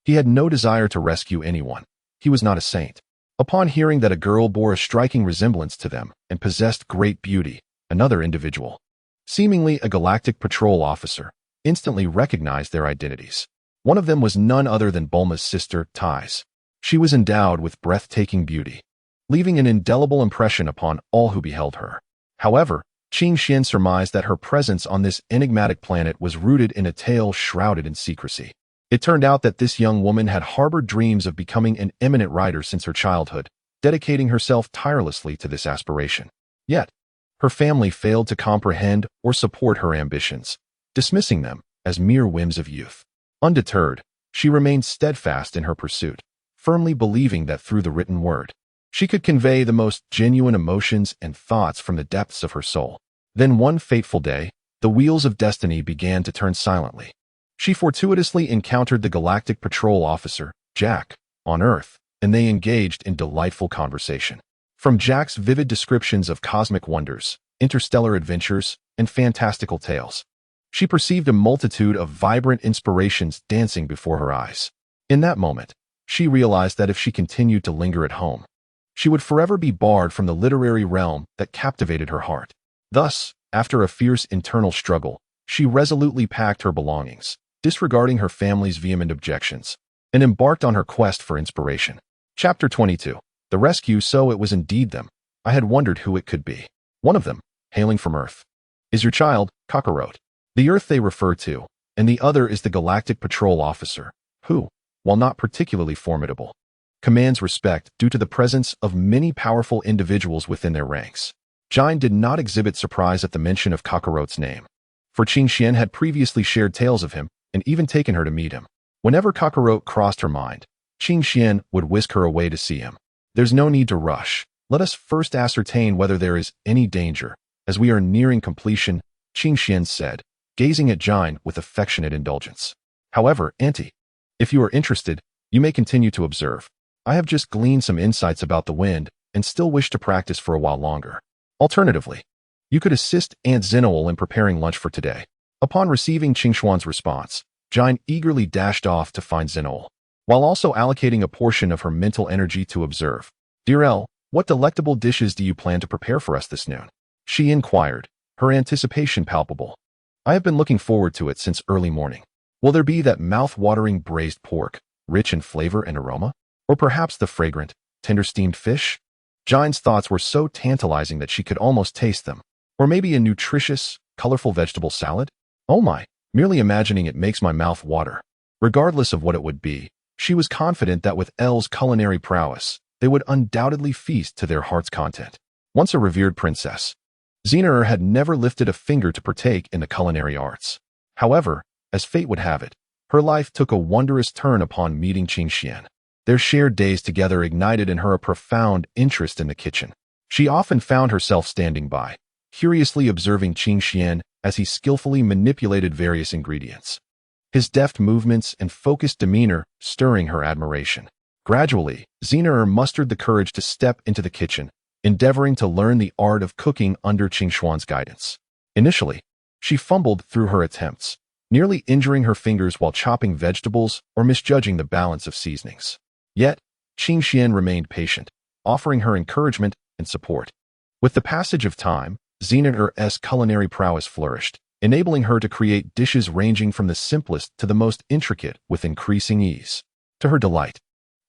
He had no desire to rescue anyone. He was not a saint. Upon hearing that a girl bore a striking resemblance to them and possessed great beauty, another individual, seemingly a galactic patrol officer, instantly recognized their identities. One of them was none other than Bulma's sister, Ties. She was endowed with breathtaking beauty, leaving an indelible impression upon all who beheld her. However, Qing Xian surmised that her presence on this enigmatic planet was rooted in a tale shrouded in secrecy. It turned out that this young woman had harbored dreams of becoming an eminent writer since her childhood, dedicating herself tirelessly to this aspiration. Yet, her family failed to comprehend or support her ambitions, dismissing them as mere whims of youth. Undeterred, she remained steadfast in her pursuit, firmly believing that through the written word, she could convey the most genuine emotions and thoughts from the depths of her soul. Then one fateful day, the wheels of destiny began to turn silently. She fortuitously encountered the galactic patrol officer, Jack, on Earth, and they engaged in delightful conversation. From Jack's vivid descriptions of cosmic wonders, interstellar adventures, and fantastical tales, she perceived a multitude of vibrant inspirations dancing before her eyes. In that moment, she realized that if she continued to linger at home, she would forever be barred from the literary realm that captivated her heart. Thus, after a fierce internal struggle, she resolutely packed her belongings, disregarding her family's vehement objections, and embarked on her quest for inspiration. Chapter 22. The Rescue. So it was indeed them. I had wondered who it could be. One of them, hailing from Earth, is your child, Kakarot. The Earth they refer to, and the other is the Galactic Patrol Officer, who, while not particularly formidable, commands respect due to the presence of many powerful individuals within their ranks. Jine did not exhibit surprise at the mention of Kakarot's name, for Qing Xian had previously shared tales of him and even taken her to meet him. Whenever Kakarot crossed her mind, Qing Xian would whisk her away to see him. There's no need to rush. Let us first ascertain whether there is any danger. As we are nearing completion, Qingxian said, gazing at Jine with affectionate indulgence. However, Auntie, if you are interested, you may continue to observe. I have just gleaned some insights about the wind and still wish to practice for a while longer. Alternatively, you could assist Aunt Zinoel in preparing lunch for today. Upon receiving Qingshuan's response, Jine eagerly dashed off to find Zinoel, while also allocating a portion of her mental energy to observe. Dear Elle, what delectable dishes do you plan to prepare for us this noon? She inquired, her anticipation palpable. I have been looking forward to it since early morning. Will there be that mouth-watering braised pork, rich in flavor and aroma? Or perhaps the fragrant, tender steamed fish? Jine's thoughts were so tantalizing that she could almost taste them. Or maybe a nutritious, colorful vegetable salad? Oh my, merely imagining it makes my mouth water. Regardless of what it would be, she was confident that with Elle's culinary prowess, they would undoubtedly feast to their heart's content. Once a revered princess, Xenaer had never lifted a finger to partake in the culinary arts. However, as fate would have it, her life took a wondrous turn upon meeting Qingxian. Their shared days together ignited in her a profound interest in the kitchen. She often found herself standing by, curiously observing Qingxian as he skillfully manipulated various ingredients. His deft movements and focused demeanor stirring her admiration. Gradually, Xenaer mustered the courage to step into the kitchen, endeavoring to learn the art of cooking under Qingshuan's guidance. Initially, she fumbled through her attempts, nearly injuring her fingers while chopping vegetables or misjudging the balance of seasonings. Yet, Qingxian remained patient, offering her encouragement and support. With the passage of time, Xenaer's culinary prowess flourished, enabling her to create dishes ranging from the simplest to the most intricate with increasing ease. To her delight,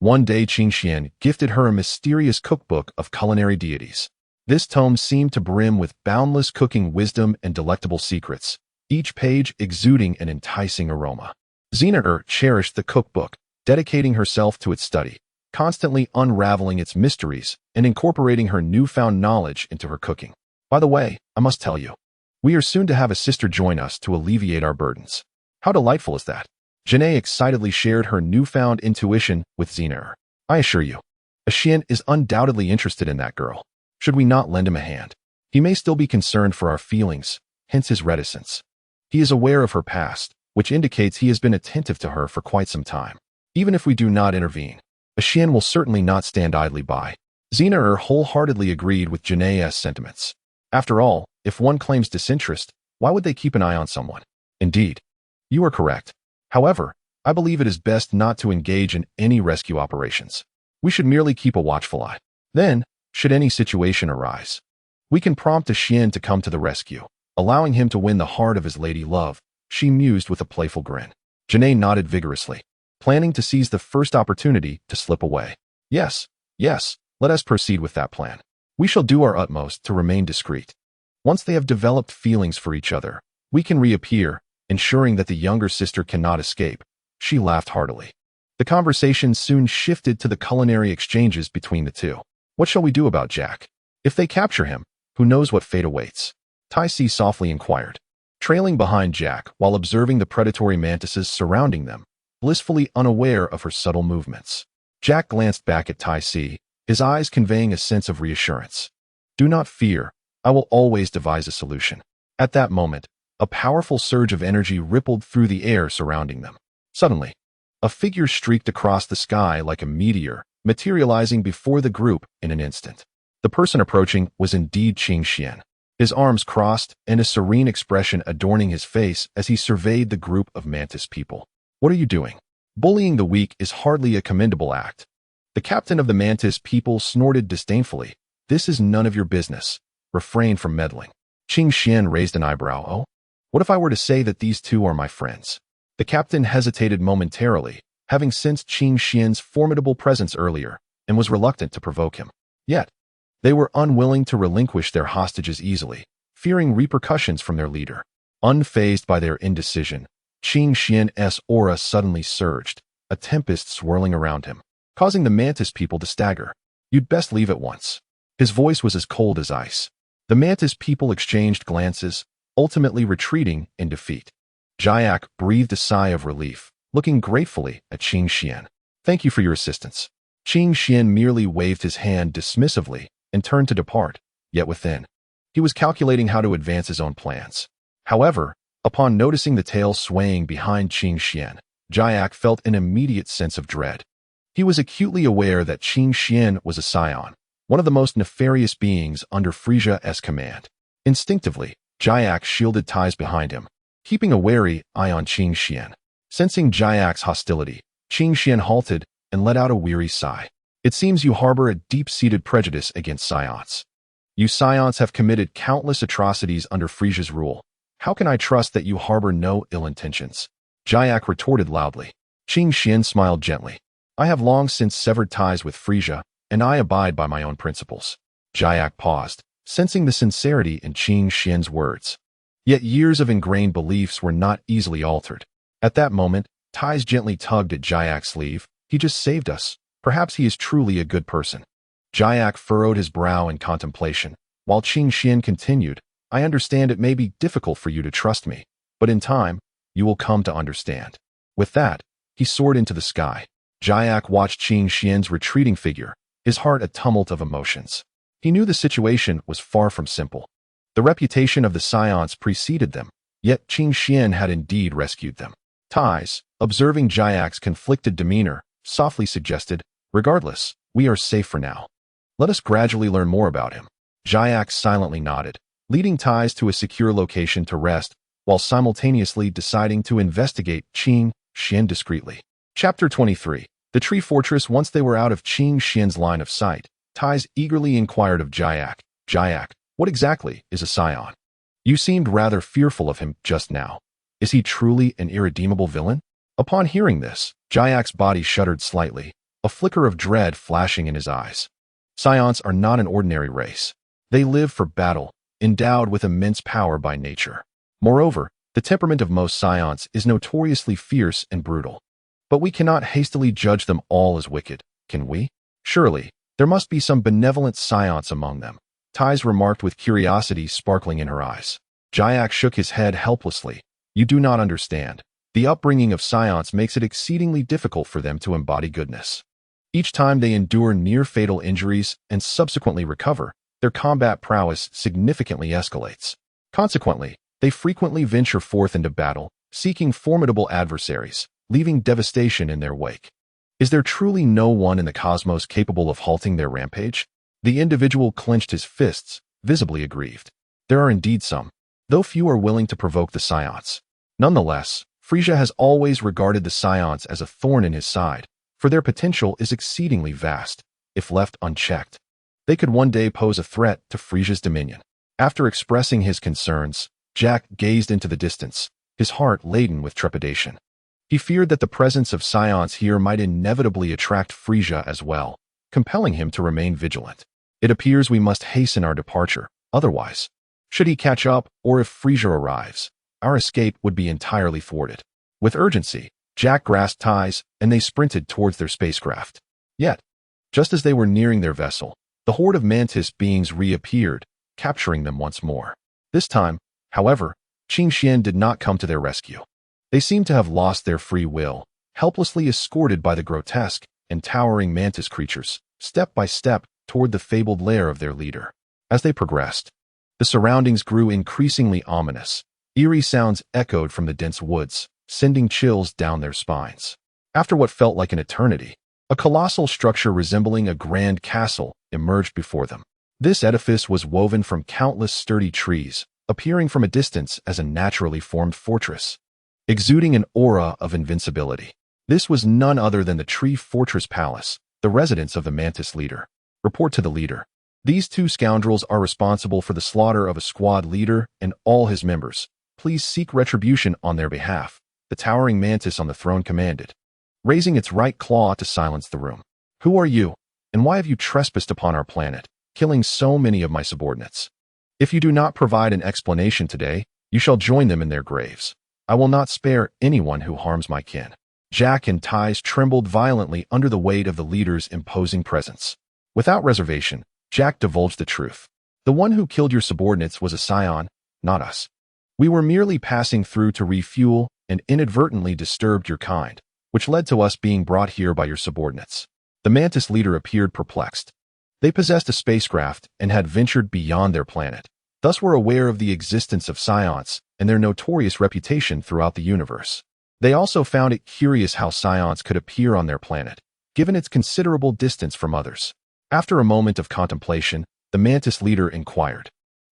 one day Qingxian gifted her a mysterious cookbook of culinary deities. This tome seemed to brim with boundless cooking wisdom and delectable secrets, each page exuding an enticing aroma. Xenaer cherished the cookbook, dedicating herself to its study, constantly unraveling its mysteries and incorporating her newfound knowledge into her cooking. By the way, I must tell you, we are soon to have a sister join us to alleviate our burdens. How delightful is that? Janae excitedly shared her newfound intuition with Xenaer. I assure you, Xian is undoubtedly interested in that girl. Should we not lend him a hand? He may still be concerned for our feelings, hence his reticence. He is aware of her past, which indicates he has been attentive to her for quite some time. Even if we do not intervene, Xian will certainly not stand idly by. Xenaer wholeheartedly agreed with Janae's sentiments. After all, if one claims disinterest, why would they keep an eye on someone? Indeed, you are correct. However, I believe it is best not to engage in any rescue operations. We should merely keep a watchful eye. Then, should any situation arise, we can prompt Xian to come to the rescue, allowing him to win the heart of his lady love, she mused with a playful grin. Janae nodded vigorously, planning to seize the first opportunity to slip away. Yes, let us proceed with that plan. We shall do our utmost to remain discreet. Once they have developed feelings for each other, we can reappear, ensuring that the younger sister cannot escape. She laughed heartily. The conversation soon shifted to the culinary exchanges between the two. What shall we do about Jack? If they capture him, who knows what fate awaits? Tai Si softly inquired, trailing behind Jack while observing the predatory mantises surrounding them, blissfully unaware of her subtle movements. Jack glanced back at Tai Si, his eyes conveying a sense of reassurance. Do not fear, I will always devise a solution. At that moment, a powerful surge of energy rippled through the air surrounding them. Suddenly, a figure streaked across the sky like a meteor, materializing before the group in an instant. The person approaching was indeed Qingxian, his arms crossed and a serene expression adorning his face as he surveyed the group of mantis people. What are you doing? Bullying the weak is hardly a commendable act. The captain of the mantis people snorted disdainfully. This is none of your business. Refrain from meddling. Qingxian raised an eyebrow. Oh? What if I were to say that these two are my friends? The captain hesitated momentarily, having sensed Qingxian's formidable presence earlier, and was reluctant to provoke him. Yet, they were unwilling to relinquish their hostages easily, fearing repercussions from their leader. Unfazed by their indecision, Qingxian's aura suddenly surged, a tempest swirling around him, causing the mantis people to stagger. You'd best leave at once. His voice was as cold as ice. The mantis people exchanged glances, ultimately retreating in defeat. Jayak breathed a sigh of relief, looking gratefully at Qingxian. Thank you for your assistance. Qingxian merely waved his hand dismissively, and turned to depart, yet within, he was calculating how to advance his own plans. However, upon noticing the tail swaying behind Qing Xian, Jiak felt an immediate sense of dread. He was acutely aware that Qing Xian was a Saiyan, one of the most nefarious beings under Frisia's command. Instinctively, Jiak shielded ties behind him, keeping a wary eye on Qing Xian. Sensing Jiak's hostility, Qing Xian halted and let out a weary sigh. It seems you harbor a deep-seated prejudice against Saiyans. You Saiyans have committed countless atrocities under Frisia's rule. How can I trust that you harbor no ill intentions? Jiak retorted loudly. Qing Xian smiled gently. I have long since severed ties with Frisia, and I abide by my own principles. Jiak paused, sensing the sincerity in Qing Xian's words. Yet years of ingrained beliefs were not easily altered. At that moment, Ties gently tugged at Jiak's sleeve. He just saved us. Perhaps he is truly a good person. Jiak furrowed his brow in contemplation, while Qing Xian continued, I understand it may be difficult for you to trust me, but in time, you will come to understand. With that, he soared into the sky. Jiak watched Qing Xian's retreating figure, his heart a tumult of emotions. He knew the situation was far from simple. The reputation of the Saiyans preceded them, yet Qing Xian had indeed rescued them. Ties, observing Jiak's conflicted demeanor, softly suggested, regardless, we are safe for now. Let us gradually learn more about him. Jiak silently nodded, leading Ties to a secure location to rest, while simultaneously deciding to investigate Qing Xian discreetly. Chapter 23. The Tree Fortress. Once they were out of Qing Xian's line of sight, Ties eagerly inquired of Jiak, Jiak, what exactly is a Saiyan? You seemed rather fearful of him just now. Is he truly an irredeemable villain? Upon hearing this, Jiak's body shuddered slightly, a flicker of dread flashing in his eyes. Saiyans are not an ordinary race. They live for battle, endowed with immense power by nature. Moreover, the temperament of most Saiyans is notoriously fierce and brutal. But we cannot hastily judge them all as wicked, can we? Surely, there must be some benevolent Saiyans among them. Ties remarked with curiosity sparkling in her eyes. Jiak shook his head helplessly. You do not understand. The upbringing of Saiyans makes it exceedingly difficult for them to embody goodness. Each time they endure near-fatal injuries and subsequently recover, their combat prowess significantly escalates. Consequently, they frequently venture forth into battle, seeking formidable adversaries, leaving devastation in their wake. Is there truly no one in the cosmos capable of halting their rampage? The individual clenched his fists, visibly aggrieved. There are indeed some, though few are willing to provoke the Saiyans. Nonetheless, Frisia has always regarded the Saiyans as a thorn in his side, for their potential is exceedingly vast. If left unchecked, they could one day pose a threat to Frisia's dominion. After expressing his concerns, Jack gazed into the distance, his heart laden with trepidation. He feared that the presence of Saiyans here might inevitably attract Frisia as well, compelling him to remain vigilant. It appears we must hasten our departure, otherwise, should he catch up or if Frisia arrives, our escape would be entirely thwarted. With urgency, Jack grasped Ties, and they sprinted towards their spacecraft. Yet, just as they were nearing their vessel, the horde of mantis beings reappeared, capturing them once more. This time, however, Qing Xian did not come to their rescue. They seemed to have lost their free will, helplessly escorted by the grotesque and towering mantis creatures, step by step toward the fabled lair of their leader. As they progressed, the surroundings grew increasingly ominous. Eerie sounds echoed from the dense woods, sending chills down their spines. After what felt like an eternity, a colossal structure resembling a grand castle emerged before them. This edifice was woven from countless sturdy trees, appearing from a distance as a naturally formed fortress, exuding an aura of invincibility. This was none other than the Tree Fortress Palace, the residence of the Mantis leader. Report to the leader. These two scoundrels are responsible for the slaughter of a squad leader and all his members. Please seek retribution on their behalf, the towering mantis on the throne commanded, raising its right claw to silence the room. Who are you, and why have you trespassed upon our planet, killing so many of my subordinates? If you do not provide an explanation today, you shall join them in their graves. I will not spare anyone who harms my kin. Jack and Ties trembled violently under the weight of the leader's imposing presence. Without reservation, Jack divulged the truth. The one who killed your subordinates was a Saiyan, not us. We were merely passing through to refuel and inadvertently disturbed your kind, which led to us being brought here by your subordinates. The Mantis leader appeared perplexed. They possessed a spacecraft and had ventured beyond their planet, thus were aware of the existence of Saiyans and their notorious reputation throughout the universe. They also found it curious how Saiyans could appear on their planet, given its considerable distance from others. After a moment of contemplation, the Mantis leader inquired,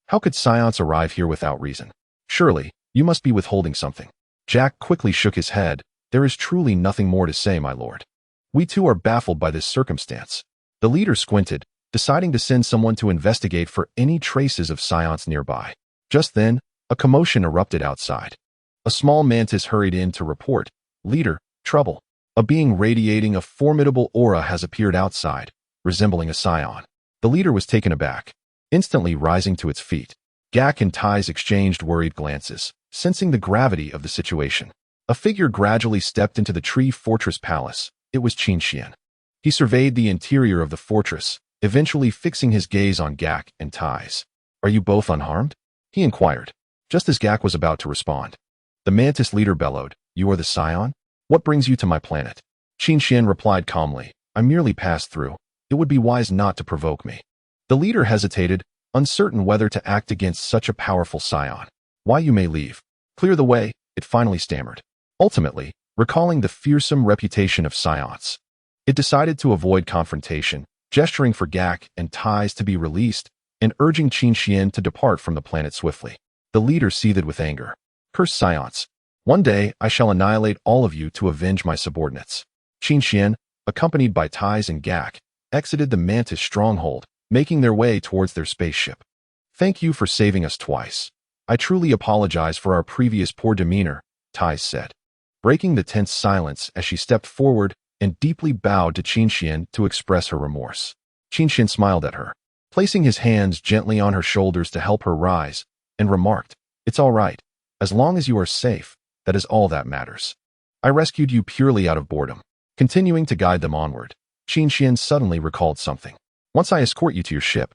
"How could Saiyans arrive here without reason? Surely, you must be withholding something." Jack quickly shook his head. "There is truly nothing more to say, my lord. We too are baffled by this circumstance." The leader squinted, deciding to send someone to investigate for any traces of Saiyans nearby. Just then, a commotion erupted outside. A small mantis hurried in to report, "Leader, trouble. A being radiating a formidable aura has appeared outside, resembling a Saiyan." The leader was taken aback, instantly rising to its feet. Gak and Tais exchanged worried glances, sensing the gravity of the situation. A figure gradually stepped into the Tree Fortress Palace. It was Qin Xian. He surveyed the interior of the fortress, eventually fixing his gaze on Gak and Tais. "Are you both unharmed?" he inquired, just as Gak was about to respond. The Mantis leader bellowed, "You are the Saiyan? What brings you to my planet?" Qin Xian replied calmly, "I merely passed through. It would be wise not to provoke me." The leader hesitated, uncertain whether to act against such a powerful Saiyan. "Why, you may leave. Clear the way," it finally stammered. Ultimately, recalling the fearsome reputation of Saiyans, it decided to avoid confrontation, gesturing for Gak and Tais to be released and urging Qin Xian to depart from the planet swiftly. The leader seethed with anger. "Cursed Saiyans. One day I shall annihilate all of you to avenge my subordinates." Qin Xian, accompanied by Tais and Gak, exited the Mantis stronghold, making their way towards their spaceship. "Thank you for saving us twice. I truly apologize for our previous poor demeanor," Tais said, breaking the tense silence as she stepped forward and deeply bowed to Qin Xian to express her remorse. Qin Xian smiled at her, placing his hands gently on her shoulders to help her rise, and remarked, "It's all right. As long as you are safe, that is all that matters. I rescued you purely out of boredom." Continuing to guide them onward, Qin Xian suddenly recalled something. "Once I escort you to your ship,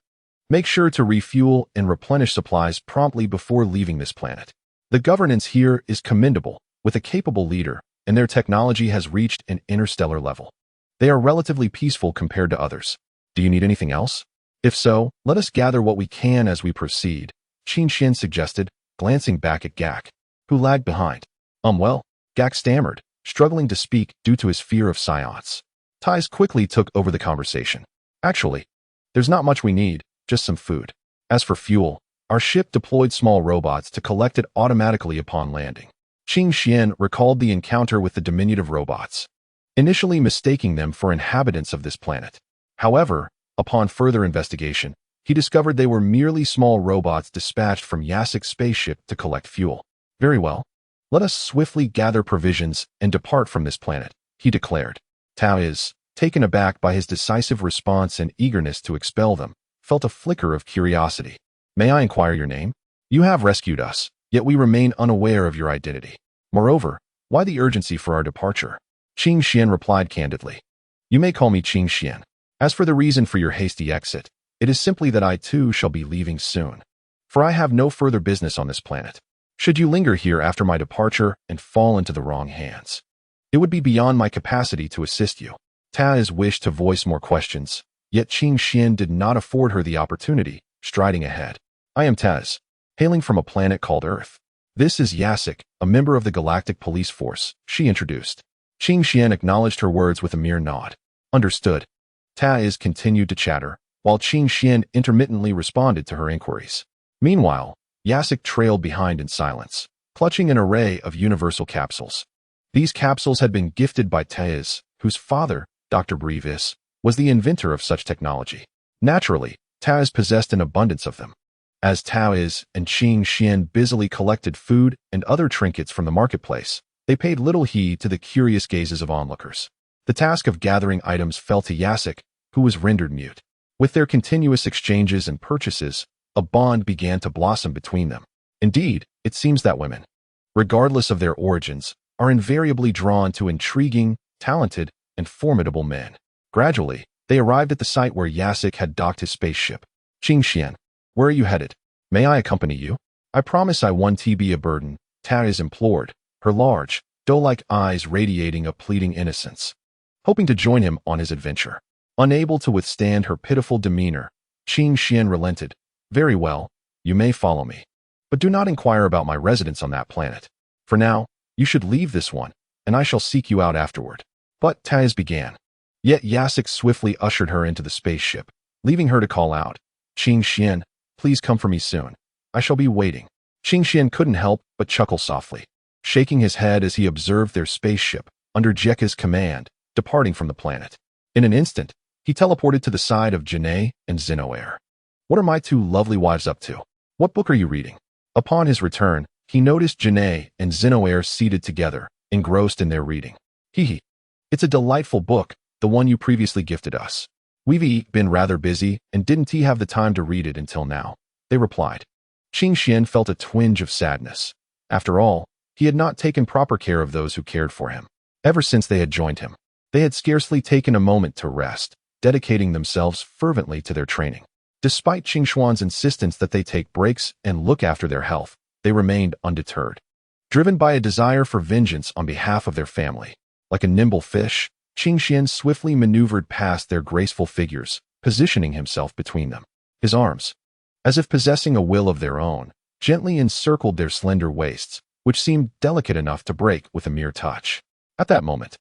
make sure to refuel and replenish supplies promptly before leaving this planet. The governance here is commendable, with a capable leader, and their technology has reached an interstellar level. They are relatively peaceful compared to others. Do you need anything else? If so, let us gather what we can as we proceed," Qin Xian suggested, glancing back at Gak, who lagged behind. Well," Gak stammered, struggling to speak due to his fear of Saiyans. Tais quickly took over the conversation. "Actually, there's not much we need, just some food. As for fuel, our ship deployed small robots to collect it automatically upon landing." Qin Xian recalled the encounter with the diminutive robots, initially mistaking them for inhabitants of this planet. However, upon further investigation, he discovered they were merely small robots dispatched from Yasek's spaceship to collect fuel. "Very well. Let us swiftly gather provisions and depart from this planet," he declared. Tais, taken aback by his decisive response and eagerness to expel them, felt a flicker of curiosity. "May I inquire your name? You have rescued us, yet we remain unaware of your identity. Moreover, why the urgency for our departure?" Qin Xian replied candidly. "You may call me Qin Xian. As for the reason for your hasty exit, it is simply that I too shall be leaving soon. For I have no further business on this planet. Should you linger here after my departure and fall into the wrong hands, it would be beyond my capacity to assist you." Tais wished to voice more questions, yet Qin Xian did not afford her the opportunity, striding ahead. "I am Tais, hailing from a planet called Earth. This is Yasek, a member of the Galactic Police Force," she introduced. Qin Xian acknowledged her words with a mere nod. "Understood." Tais continued to chatter, while Qin Xian intermittently responded to her inquiries. Meanwhile, Yasek trailed behind in silence, clutching an array of universal capsules. These capsules had been gifted by Tais, whose father, Dr. Brevis, was the inventor of such technology. Naturally, Tais possessed an abundance of them. As Tais and Qin Xian busily collected food and other trinkets from the marketplace, they paid little heed to the curious gazes of onlookers. The task of gathering items fell to Yasek, who was rendered mute. With their continuous exchanges and purchases, a bond began to blossom between them. Indeed, it seems that women, regardless of their origins, are invariably drawn to intriguing, talented, and formidable men. Gradually, they arrived at the site where Yasek had docked his spaceship. "Qin Xian, where are you headed? May I accompany you?" "I promise I won't be a burden," Tais implored, her large, doe-like eyes radiating a pleading innocence. Hoping to join him on his adventure, Unable to withstand her pitiful demeanor, Qing Xian relented. Very well, you may follow me. But do not inquire about my residence on that planet. For now, you should leave this one, and I shall seek you out afterward. But Taz began. Yet Yasik swiftly ushered her into the spaceship, leaving her to call out, Qing Xian, please come for me soon. I shall be waiting. Qing Xian couldn't help but chuckle softly, shaking his head as he observed their spaceship, under Jekka's command, departing from the planet. In an instant, he teleported to the side of Janae and Zinoair. What are my two lovely wives up to? What book are you reading? Upon his return, he noticed Janae and Zinoair seated together, engrossed in their reading. Hee. It's a delightful book, the one you previously gifted us. We've been rather busy and didn't have the time to read it until now, they replied. Qing Xian felt a twinge of sadness. After all, he had not taken proper care of those who cared for him. Ever since they had joined him, they had scarcely taken a moment to rest, dedicating themselves fervently to their training. Despite Qing Xuan's insistence that they take breaks and look after their health, they remained undeterred. Driven by a desire for vengeance on behalf of their family, like a nimble fish, Qing Xian swiftly maneuvered past their graceful figures, positioning himself between them. His arms, as if possessing a will of their own, gently encircled their slender waists, which seemed delicate enough to break with a mere touch. At that moment,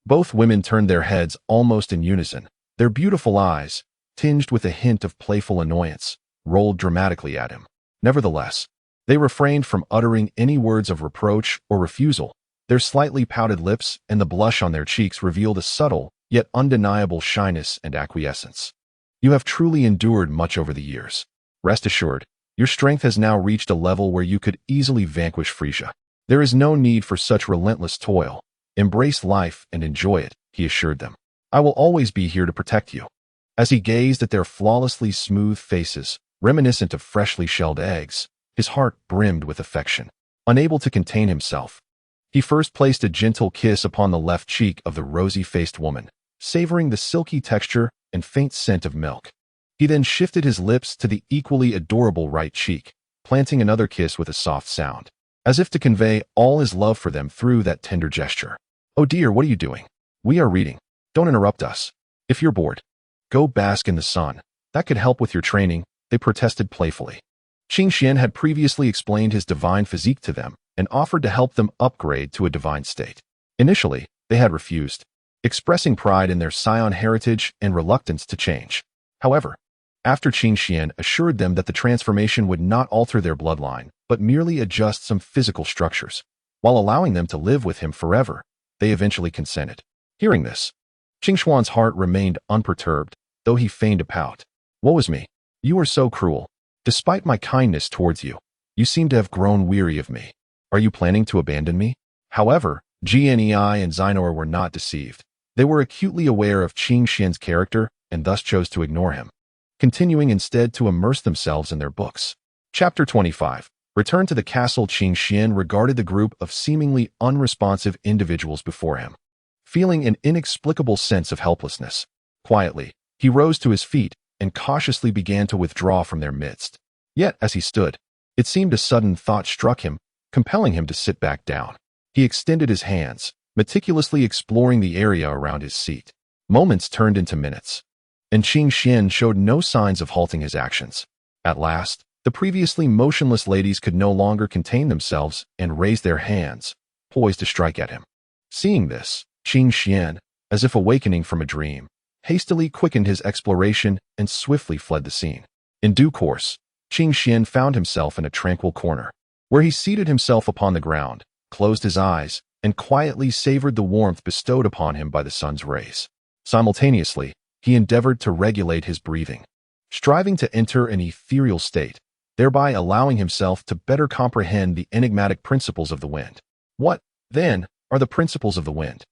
both women turned their heads almost in unison. Their beautiful eyes, tinged with a hint of playful annoyance, rolled dramatically at him. Nevertheless, they refrained from uttering any words of reproach or refusal. Their slightly pouted lips and the blush on their cheeks revealed a subtle, yet undeniable shyness and acquiescence. You have truly endured much over the years. Rest assured, your strength has now reached a level where you could easily vanquish Frisia. There is no need for such relentless toil. Embrace life and enjoy it, he assured them. I will always be here to protect you. As he gazed at their flawlessly smooth faces, reminiscent of freshly shelled eggs, his heart brimmed with affection. Unable to contain himself, he first placed a gentle kiss upon the left cheek of the rosy-faced woman, savoring the silky texture and faint scent of milk. He then shifted his lips to the equally adorable right cheek, planting another kiss with a soft sound, as if to convey all his love for them through that tender gesture. Oh dear, what are you doing? We are reading. Don't interrupt us. If you're bored, go bask in the sun. That could help with your training, they protested playfully. Qing Xian had previously explained his divine physique to them and offered to help them upgrade to a divine state. Initially, they had refused, expressing pride in their Saiyan heritage and reluctance to change. However, after Qing Xian assured them that the transformation would not alter their bloodline, but merely adjust some physical structures, while allowing them to live with him forever, they eventually consented. Hearing this, Qing Xuan's heart remained unperturbed, though he feigned a pout. Woe is me. You are so cruel. Despite my kindness towards you, you seem to have grown weary of me. Are you planning to abandon me? However, Gnei and Xinor were not deceived. They were acutely aware of Qing Xian's character and thus chose to ignore him, continuing instead to immerse themselves in their books. Chapter 25. Return to the castle. Qing Xian regarded the group of seemingly unresponsive individuals before him, feeling an inexplicable sense of helplessness. Quietly, he rose to his feet and cautiously began to withdraw from their midst. Yet, as he stood, it seemed a sudden thought struck him, compelling him to sit back down. He extended his hands, meticulously exploring the area around his seat. Moments turned into minutes, and Qing Xian showed no signs of halting his actions. At last, the previously motionless ladies could no longer contain themselves and raised their hands, poised to strike at him. Seeing this, Qing Xian, as if awakening from a dream, hastily quickened his exploration and swiftly fled the scene. In due course, Qing Xian found himself in a tranquil corner, where he seated himself upon the ground, closed his eyes, and quietly savored the warmth bestowed upon him by the sun's rays. Simultaneously, he endeavored to regulate his breathing, striving to enter an ethereal state, thereby allowing himself to better comprehend the enigmatic principles of the wind. What, then, are the principles of the wind?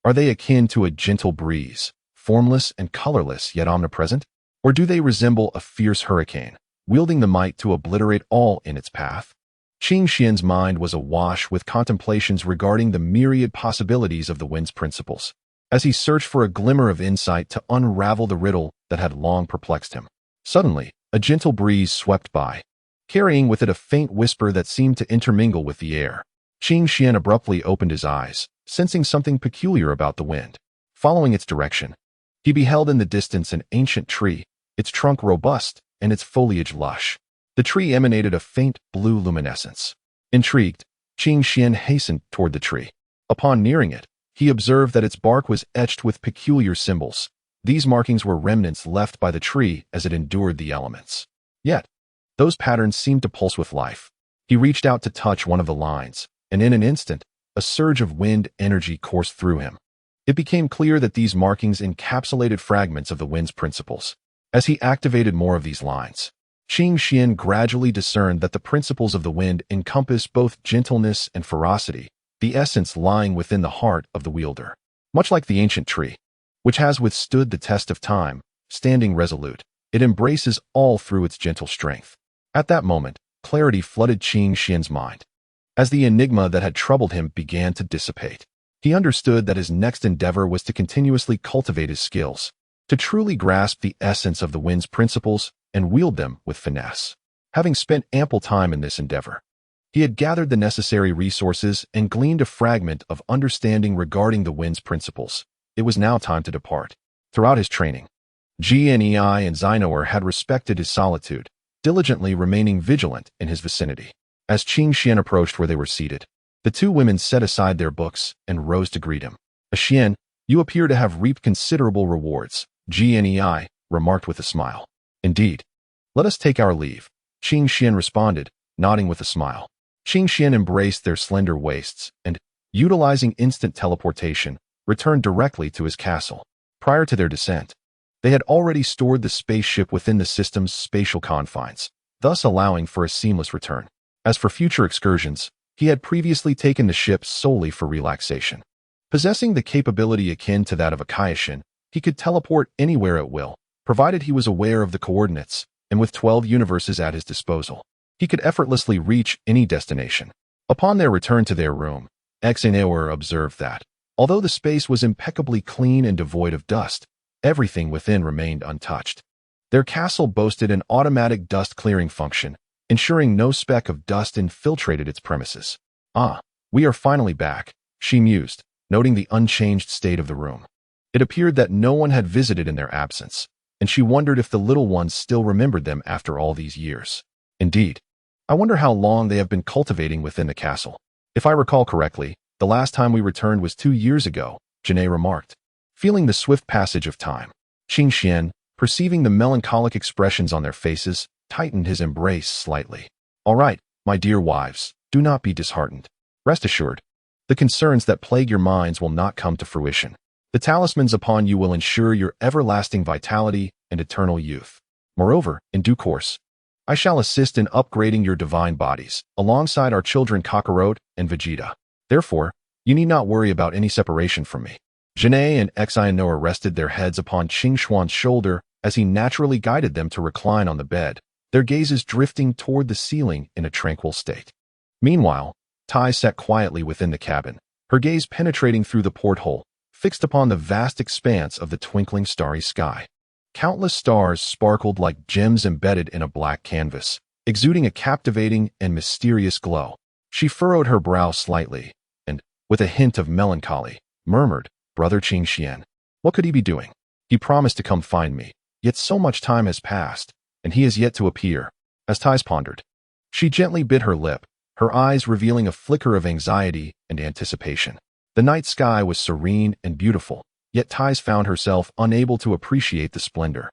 Are they akin to a gentle breeze, formless and colorless yet omnipresent? Or do they resemble a fierce hurricane, wielding the might to obliterate all in its path? Qing Xian's mind was awash with contemplations regarding the myriad possibilities of the wind's principles, as he searched for a glimmer of insight to unravel the riddle that had long perplexed him. Suddenly, a gentle breeze swept by, carrying with it a faint whisper that seemed to intermingle with the air. Qing Xian abruptly opened his eyes, sensing something peculiar about the wind. Following its direction, He beheld in the distance an ancient tree, its trunk robust and its foliage lush. The tree emanated a faint blue luminescence. Intrigued, Qing Xian hastened toward the tree. Upon nearing it, he observed that its bark was etched with peculiar symbols. These markings were remnants left by the tree as it endured the elements. Yet, those patterns seemed to pulse with life. He reached out to touch one of the lines, and in an instant, a surge of wind energy coursed through him. It became clear that these markings encapsulated fragments of the wind's principles. As he activated more of these lines, Qing Xian gradually discerned that the principles of the wind encompass both gentleness and ferocity, the essence lying within the heart of the wielder. Much like the ancient tree, which has withstood the test of time, standing resolute, it embraces all through its gentle strength. At that moment, clarity flooded Qing Xian's mind. As the enigma that had troubled him began to dissipate, he understood that his next endeavor was to continuously cultivate his skills, to truly grasp the essence of the wind's principles and wield them with finesse. Having spent ample time in this endeavor, he had gathered the necessary resources and gleaned a fragment of understanding regarding the wind's principles. It was now time to depart. Throughout his training, Gnei and Xinoer had respected his solitude, diligently remaining vigilant in his vicinity. As Qing Xian approached where they were seated, the two women set aside their books and rose to greet him. Xian, you appear to have reaped considerable rewards, Gnei remarked with a smile. Indeed. Let us take our leave, Qing Xian responded, nodding with a smile. Qing Xian embraced their slender waists and, utilizing instant teleportation, returned directly to his castle. Prior to their descent, they had already stored the spaceship within the system's spatial confines, thus allowing for a seamless return. As for future excursions, he had previously taken the ship solely for relaxation. Possessing the capability akin to that of a Kaioshin, he could teleport anywhere at will, provided he was aware of the coordinates, and with 12 universes at his disposal, he could effortlessly reach any destination. Upon their return to their room, Xinoer observed that, although the space was impeccably clean and devoid of dust, everything within remained untouched. Their castle boasted an automatic dust-clearing function, ensuring no speck of dust infiltrated its premises. Ah, we are finally back, she mused, noting the unchanged state of the room. It appeared that no one had visited in their absence, and she wondered if the little ones still remembered them after all these years. Indeed, I wonder how long they have been cultivating within the castle. If I recall correctly, the last time we returned was 2 years ago, Janae remarked. Feeling the swift passage of time, Qing Xian, perceiving the melancholic expressions on their faces, tightened his embrace slightly. All right, my dear wives, do not be disheartened. Rest assured, the concerns that plague your minds will not come to fruition. The talismans upon you will ensure your everlasting vitality and eternal youth. Moreover, in due course, I shall assist in upgrading your divine bodies, alongside our children Kakarot and Vegeta. Therefore, you need not worry about any separation from me. Janae and Xinoer rested their heads upon Qing Xuan's shoulder as he naturally guided them to recline on the bed, their gazes drifting toward the ceiling in a tranquil state. Meanwhile, Tai sat quietly within the cabin, her gaze penetrating through the porthole, fixed upon the vast expanse of the twinkling starry sky. Countless stars sparkled like gems embedded in a black canvas, exuding a captivating and mysterious glow. She furrowed her brow slightly, and, with a hint of melancholy, murmured, Brother Qing Xian, what could he be doing? He promised to come find me, yet so much time has passed, and he has yet to appear. As Tai pondered, she gently bit her lip, her eyes revealing a flicker of anxiety and anticipation. The night sky was serene and beautiful, yet Tai found herself unable to appreciate the splendor.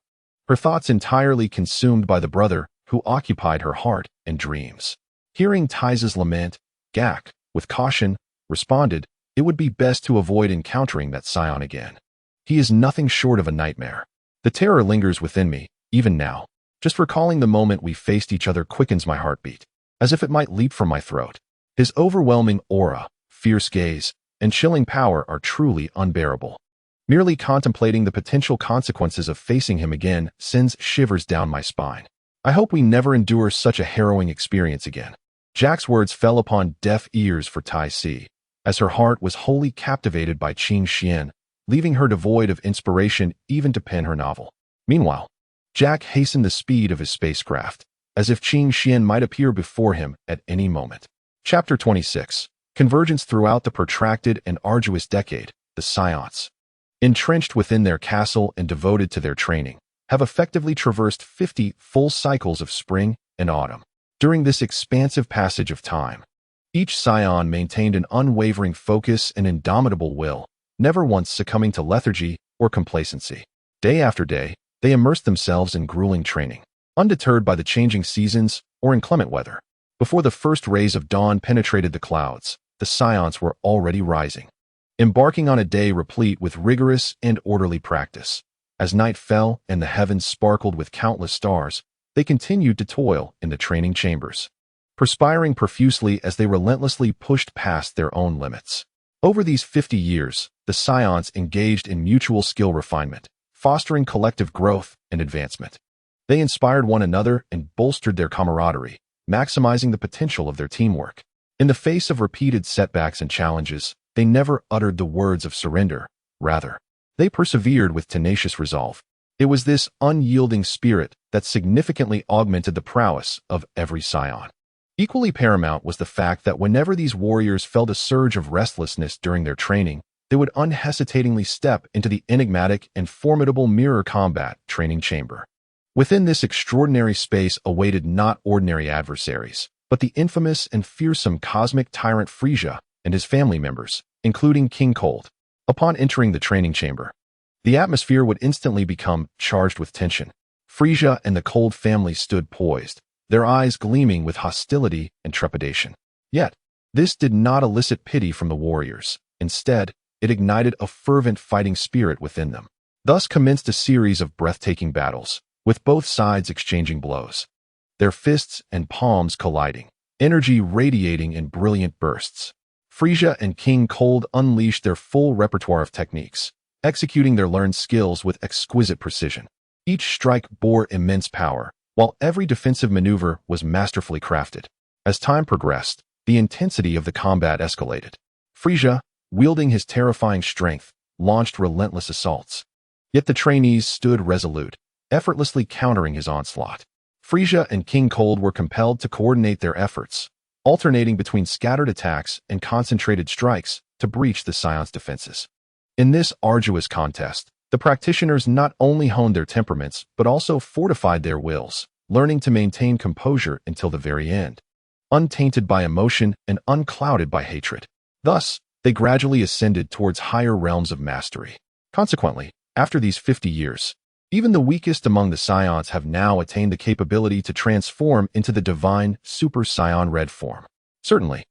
Her thoughts entirely consumed by the brother who occupied her heart and dreams. Hearing Tai's lament, Gak, with caution, responded, it would be best to avoid encountering that Saiyan again. He is nothing short of a nightmare. The terror lingers within me, even now. Just recalling the moment we faced each other quickens my heartbeat, as if it might leap from my throat. His overwhelming aura, fierce gaze, and chilling power are truly unbearable. Merely contemplating the potential consequences of facing him again sends shivers down my spine. I hope we never endure such a harrowing experience again. Jack's words fell upon deaf ears for Tai Si, as her heart was wholly captivated by Qing Xian, leaving her devoid of inspiration even to pen her novel. Meanwhile, Jack hastened the speed of his spacecraft, as if Qing Xian might appear before him at any moment. Chapter 26. Convergence throughout the protracted and arduous decade, the Saiyans. entrenched within their castle and devoted to their training, have effectively traversed 50 full cycles of spring and autumn. During this expansive passage of time, each Scion maintained an unwavering focus and indomitable will, never once succumbing to lethargy or complacency. Day after day, they immersed themselves in grueling training, undeterred by the changing seasons or inclement weather. Before the first rays of dawn penetrated the clouds, the Scions were already rising, embarking on a day replete with rigorous and orderly practice. As night fell and the heavens sparkled with countless stars, they continued to toil in the training chambers, perspiring profusely as they relentlessly pushed past their own limits. Over these 50 years, the Scions engaged in mutual skill refinement, fostering collective growth and advancement. They inspired one another and bolstered their camaraderie, maximizing the potential of their teamwork. In the face of repeated setbacks and challenges, they never uttered the words of surrender. Rather, they persevered with tenacious resolve. It was this unyielding spirit that significantly augmented the prowess of every Scion. Equally paramount was the fact that whenever these warriors felt a surge of restlessness during their training, they would unhesitatingly step into the enigmatic and formidable mirror combat training chamber. Within this extraordinary space awaited not ordinary adversaries, but the infamous and fearsome cosmic tyrant Frisia and his family members, including King Cold. Upon entering the training chamber, the atmosphere would instantly become charged with tension. Frisia and the Cold family stood poised, their eyes gleaming with hostility and trepidation. Yet, this did not elicit pity from the warriors. Instead, it ignited a fervent fighting spirit within them. Thus commenced a series of breathtaking battles, with both sides exchanging blows, their fists and palms colliding, energy radiating in brilliant bursts. Frisia and King Cold unleashed their full repertoire of techniques, executing their learned skills with exquisite precision. Each strike bore immense power, while every defensive maneuver was masterfully crafted. As time progressed, the intensity of the combat escalated. Frisia, wielding his terrifying strength, launched relentless assaults. Yet the trainees stood resolute, effortlessly countering his onslaught. Frisia and King Cold were compelled to coordinate their efforts, alternating between scattered attacks and concentrated strikes to breach the Scion's defenses. In this arduous contest, the practitioners not only honed their temperaments but also fortified their wills, learning to maintain composure until the very end, untainted by emotion and unclouded by hatred. Thus, they gradually ascended towards higher realms of mastery. Consequently, after these 50 years, even the weakest among the Scions have now attained the capability to transform into the divine Super Scion Red form. Certainly,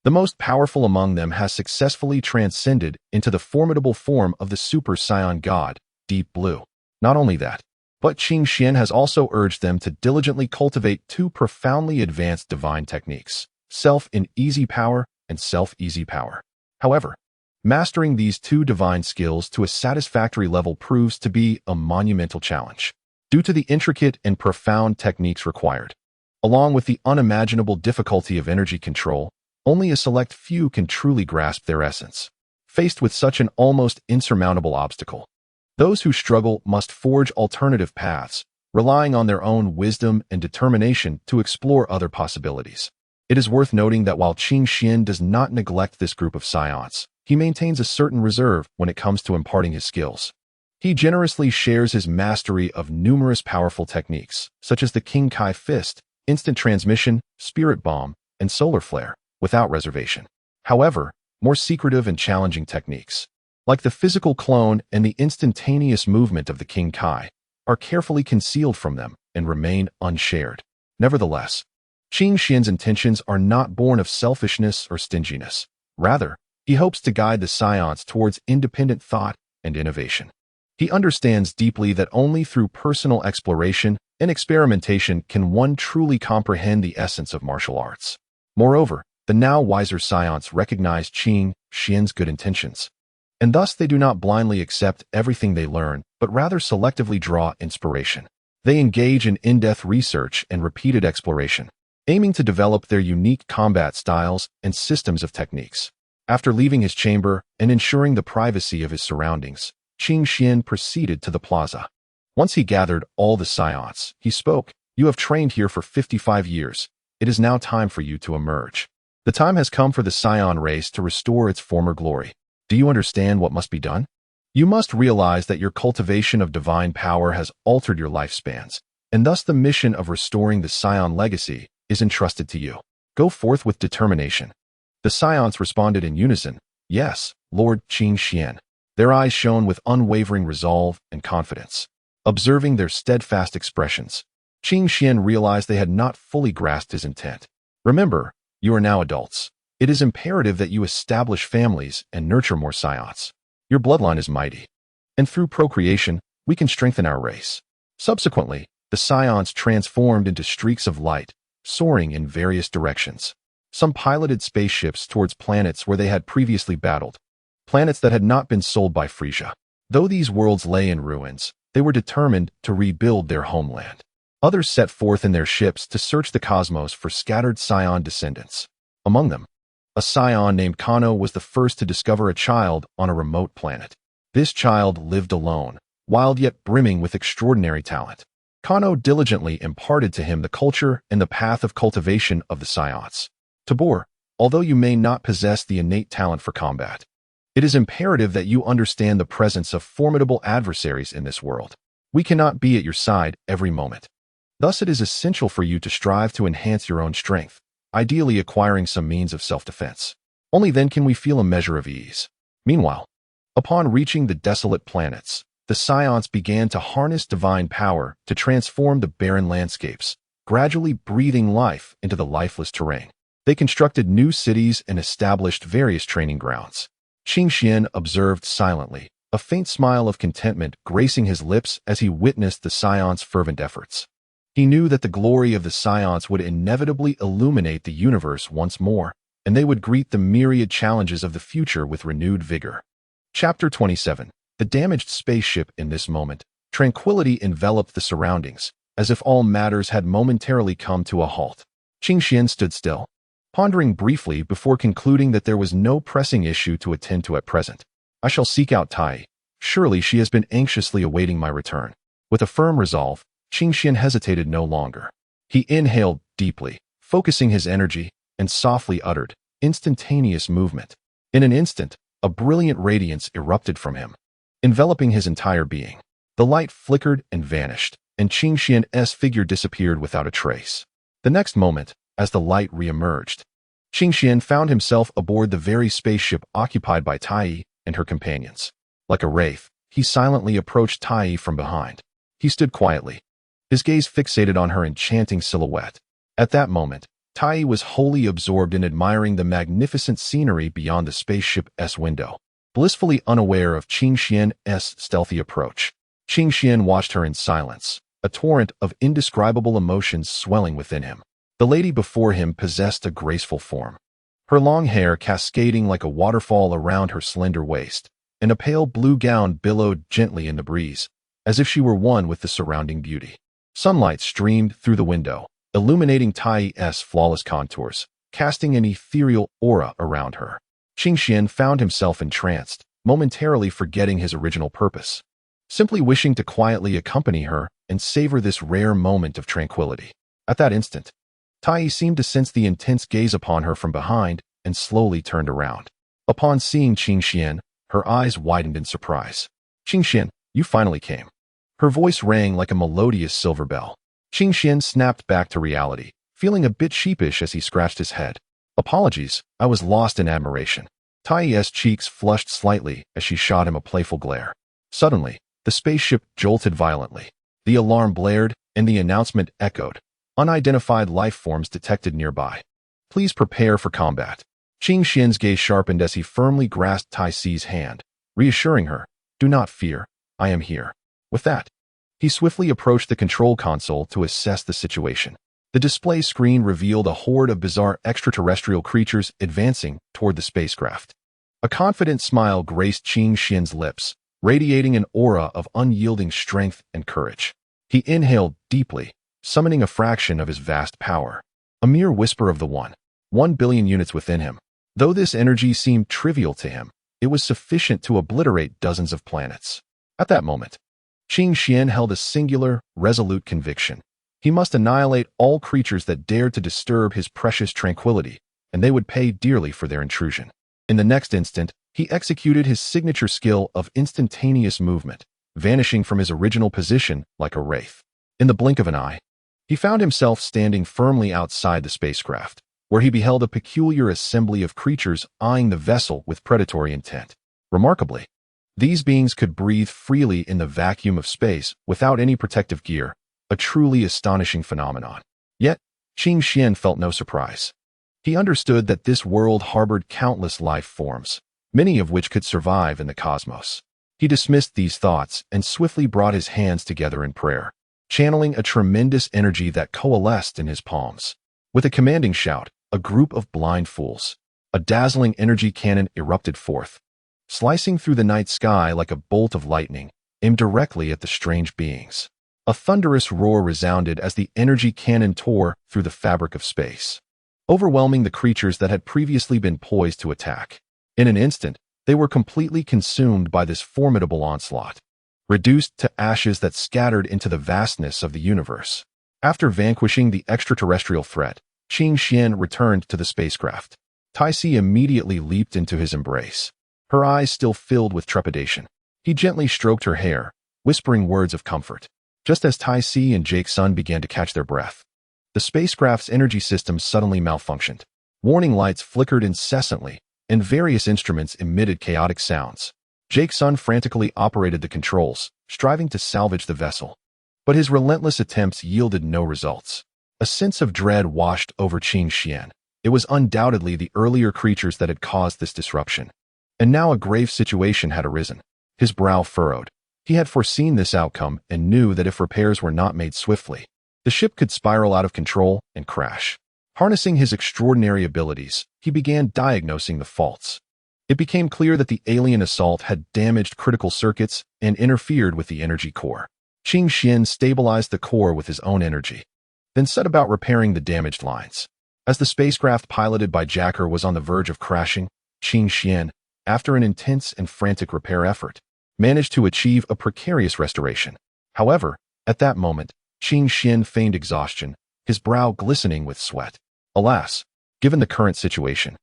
the most powerful among them has successfully transcended into the formidable form of the Super Scion God, Deep Blue. Not only that, but Qing Xian has also urged them to diligently cultivate two profoundly advanced divine techniques, Self-in-Easy Power and Self-Easy Power. However, mastering these two divine skills to a satisfactory level proves to be a monumental challenge, due to the intricate and profound techniques required. Along with the unimaginable difficulty of energy control, only a select few can truly grasp their essence. Faced with such an almost insurmountable obstacle, those who struggle must forge alternative paths, relying on their own wisdom and determination to explore other possibilities. It is worth noting that while Qing Xian does not neglect this group of Scions, he maintains a certain reserve when it comes to imparting his skills. He generously shares his mastery of numerous powerful techniques, such as the King Kai Fist, Instant Transmission, Spirit Bomb, and Solar Flare, without reservation. However, more secretive and challenging techniques, like the physical clone and the instantaneous movement of the King Kai, are carefully concealed from them and remain unshared. Nevertheless, Qing Xian's intentions are not born of selfishness or stinginess. Rather, he hopes to guide the Scions towards independent thought and innovation. He understands deeply that only through personal exploration and experimentation can one truly comprehend the essence of martial arts. Moreover, the now wiser Scions recognize Qing Xian's good intentions, and thus they do not blindly accept everything they learn, but rather selectively draw inspiration. They engage in in-depth research and repeated exploration, aiming to develop their unique combat styles and systems of techniques. After leaving his chamber and ensuring the privacy of his surroundings, Qing Xian proceeded to the plaza. Once he gathered all the Scions, he spoke. "You have trained here for 55 years. It is now time for you to emerge. The time has come for the Scion race to restore its former glory. Do you understand what must be done?" You must realize that your cultivation of divine power has altered your lifespans, and thus the mission of restoring the Saiyan legacy is entrusted to you. Go forth with determination." The Saiyans responded in unison, "Yes, Lord Qing Xian." Their eyes shone with unwavering resolve and confidence. Observing their steadfast expressions, Qing Xian realized they had not fully grasped his intent. "Remember, you are now adults. It is imperative that you establish families and nurture more Saiyans. Your bloodline is mighty, and through procreation, we can strengthen our race." Subsequently, the Saiyans transformed into streaks of light, soaring in various directions. Some piloted spaceships towards planets where they had previously battled, planets that had not been sold by Frisia. Though these worlds lay in ruins, they were determined to rebuild their homeland. Others set forth in their ships to search the cosmos for scattered Saiyan descendants. Among them, a Saiyan named Kano was the first to discover a child on a remote planet. This child lived alone, wild yet brimming with extraordinary talent. Kano diligently imparted to him the culture and the path of cultivation of the Saiyans. Tabor, although you may not possess the innate talent for combat, it is imperative that you understand the presence of formidable adversaries in this world. We cannot be at your side every moment. Thus, it is essential for you to strive to enhance your own strength, ideally acquiring some means of self-defense. Only then can we feel a measure of ease. Meanwhile, upon reaching the desolate planets, the Saiyans began to harness divine power to transform the barren landscapes, gradually breathing life into the lifeless terrain. They constructed new cities and established various training grounds. Qing Xian observed silently, a faint smile of contentment gracing his lips as he witnessed the Saiyans' fervent efforts. He knew that the glory of the Saiyans would inevitably illuminate the universe once more, and they would greet the myriad challenges of the future with renewed vigor. Chapter 27. The damaged spaceship. In this moment, tranquility enveloped the surroundings, as if all matters had momentarily come to a halt. Qing Xian stood still, pondering briefly before concluding that there was no pressing issue to attend to at present. "I shall seek out Tai. Surely she has been anxiously awaiting my return." With a firm resolve, Qing Xian hesitated no longer. He inhaled deeply, focusing his energy, and softly uttered, "Instantaneous movement." In an instant, a brilliant radiance erupted from him, enveloping his entire being. The light flickered and vanished, and Qing Xian's figure disappeared without a trace. The next moment, as the light re-emerged, Qing Xian found himself aboard the very spaceship occupied by Tai and her companions. Like a wraith, he silently approached Tai from behind. He stood quietly, his gaze fixated on her enchanting silhouette. At that moment, Tai was wholly absorbed in admiring the magnificent scenery beyond the spaceship's window, blissfully unaware of Qing Xian's stealthy approach. Qing Xian watched her in silence, a torrent of indescribable emotions swelling within him. The lady before him possessed a graceful form, her long hair cascading like a waterfall around her slender waist, and a pale blue gown billowed gently in the breeze, as if she were one with the surrounding beauty. Sunlight streamed through the window, illuminating Tai's flawless contours, casting an ethereal aura around her. Qing Xian found himself entranced, momentarily forgetting his original purpose, simply wishing to quietly accompany her and savor this rare moment of tranquility. At that instant, Tai seemed to sense the intense gaze upon her from behind and slowly turned around. Upon seeing Qing Xian, her eyes widened in surprise. "Qing Xian, you finally came." Her voice rang like a melodious silver bell. Qing Xian snapped back to reality, feeling a bit sheepish as he scratched his head. "Apologies, I was lost in admiration." Tai's cheeks flushed slightly as she shot him a playful glare. Suddenly, the spaceship jolted violently. The alarm blared, and the announcement echoed. "Unidentified life forms detected nearby. Please prepare for combat." Qing Xian's gaze sharpened as he firmly grasped Tai's hand, reassuring her, "Do not fear, I am here." With that, he swiftly approached the control console to assess the situation. The display screen revealed a horde of bizarre extraterrestrial creatures advancing toward the spacecraft. A confident smile graced Qing Xian's lips, radiating an aura of unyielding strength and courage. He inhaled deeply, summoning a fraction of his vast power, a mere whisper of the 1 billion units within him. Though this energy seemed trivial to him, it was sufficient to obliterate dozens of planets. At that moment, Qing Xian held a singular, resolute conviction. He must annihilate all creatures that dared to disturb his precious tranquility, and they would pay dearly for their intrusion. In the next instant, He executed his signature skill of instantaneous movement, vanishing from his original position like a wraith. In the blink of an eye, he found himself standing firmly outside the spacecraft, where he beheld a peculiar assembly of creatures eyeing the vessel with predatory intent. Remarkably, these beings could breathe freely in the vacuum of space without any protective gear, a truly astonishing phenomenon. Yet, Qing Xian felt no surprise. He understood that this world harbored countless life forms, many of which could survive in the cosmos. He dismissed these thoughts and swiftly brought his hands together in prayer, channeling a tremendous energy that coalesced in his palms. With a commanding shout, a group of blind fools, a dazzling energy cannon erupted forth, slicing through the night sky like a bolt of lightning, aimed directly at the strange beings. A thunderous roar resounded as the energy cannon tore through the fabric of space, overwhelming the creatures that had previously been poised to attack. In an instant, they were completely consumed by this formidable onslaught, reduced to ashes that scattered into the vastness of the universe. After vanquishing the extraterrestrial threat, Qing Xian returned to the spacecraft. Tai Si immediately leaped into his embrace, her eyes still filled with trepidation. He gently stroked her hair, whispering words of comfort. Just as Tai Si and Jake Sun began to catch their breath, the spacecraft's energy system suddenly malfunctioned. Warning lights flickered incessantly, and various instruments emitted chaotic sounds. Jake Sun frantically operated the controls, striving to salvage the vessel. But his relentless attempts yielded no results. A sense of dread washed over Qing Xian. It was undoubtedly the earlier creatures that had caused this disruption. And now a grave situation had arisen. His brow furrowed. He had foreseen this outcome and knew that if repairs were not made swiftly, the ship could spiral out of control and crash. Harnessing his extraordinary abilities, he began diagnosing the faults. It became clear that the alien assault had damaged critical circuits and interfered with the energy core. Qing Xian stabilized the core with his own energy, then set about repairing the damaged lines. As the spacecraft piloted by Jacker was on the verge of crashing, Qing Xian, after an intense and frantic repair effort, managed to achieve a precarious restoration. However, at that moment, Qing Xian feigned exhaustion, his brow glistening with sweat. Alas, given the current situation,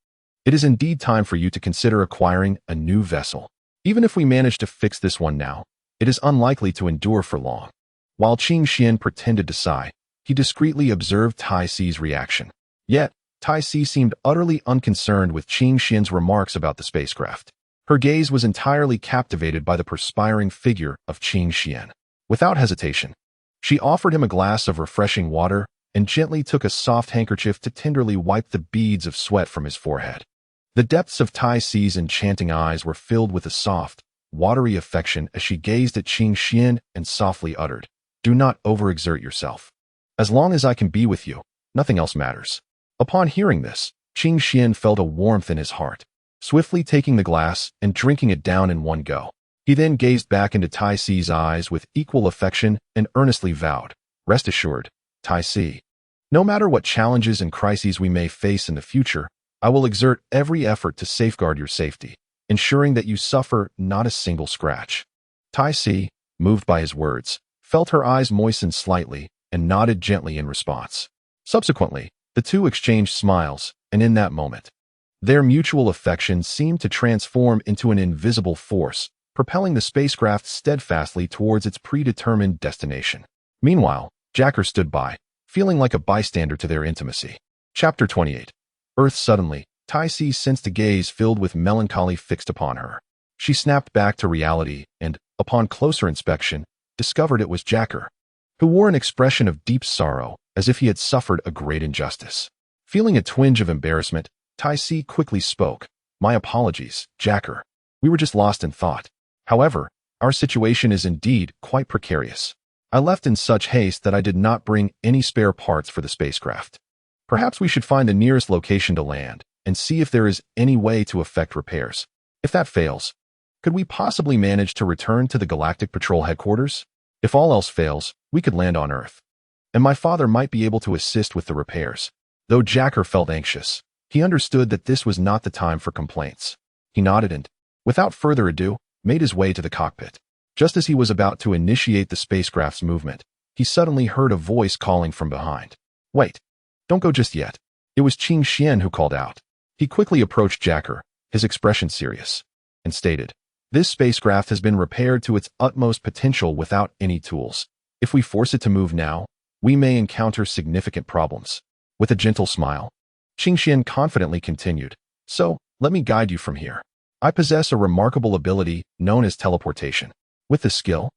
it is indeed time for you to consider acquiring a new vessel. Even if we manage to fix this one now, it is unlikely to endure for long. While Qing Xian pretended to sigh, he discreetly observed Tai Si's reaction. Yet, Tai Si seemed utterly unconcerned with Qing Xian's remarks about the spacecraft. Her gaze was entirely captivated by the perspiring figure of Qing Xian. Without hesitation, she offered him a glass of refreshing water and gently took a soft handkerchief to tenderly wipe the beads of sweat from his forehead. The depths of Tai Si's enchanting eyes were filled with a soft, watery affection as she gazed at Qing Xian and softly uttered, "Do not overexert yourself. As long as I can be with you, nothing else matters." Upon hearing this, Qing Xian felt a warmth in his heart, swiftly taking the glass and drinking it down in one go. He then gazed back into Tai Si's eyes with equal affection and earnestly vowed, "Rest assured, Tai Si, no matter what challenges and crises we may face in the future, I will exert every effort to safeguard your safety, ensuring that you suffer not a single scratch." Tai Si, moved by his words, felt her eyes moisten slightly and nodded gently in response. Subsequently, the two exchanged smiles, and in that moment, their mutual affection seemed to transform into an invisible force, propelling the spacecraft steadfastly towards its predetermined destination. Meanwhile, Jacker stood by, feeling like a bystander to their intimacy. Chapter 28. Earth. Suddenly, Tai Si sensed a gaze filled with melancholy fixed upon her. She snapped back to reality and, upon closer inspection, discovered it was Jacker, who wore an expression of deep sorrow, as if he had suffered a great injustice. Feeling a twinge of embarrassment, Tai Si quickly spoke. "My apologies, Jacker. We were just lost in thought. However, our situation is indeed quite precarious. I left in such haste that I did not bring any spare parts for the spacecraft. Perhaps we should find the nearest location to land and see if there is any way to effect repairs. If that fails, could we possibly manage to return to the Galactic Patrol headquarters? If all else fails, we could land on Earth, and my father might be able to assist with the repairs." Though Jacker felt anxious, he understood that this was not the time for complaints. He nodded and, without further ado, made his way to the cockpit. Just as he was about to initiate the spacecraft's movement, he suddenly heard a voice calling from behind. "Wait, don't go just yet." It was Qing Xian who called out. He quickly approached Jacker, his expression serious. and stated, "This spacecraft has been repaired to its utmost potential without any tools. If we force it to move now, we may encounter significant problems." With a gentle smile, Qingxian confidently continued, "So, let me guide you from here. I possess a remarkable ability known as teleportation. With this skill,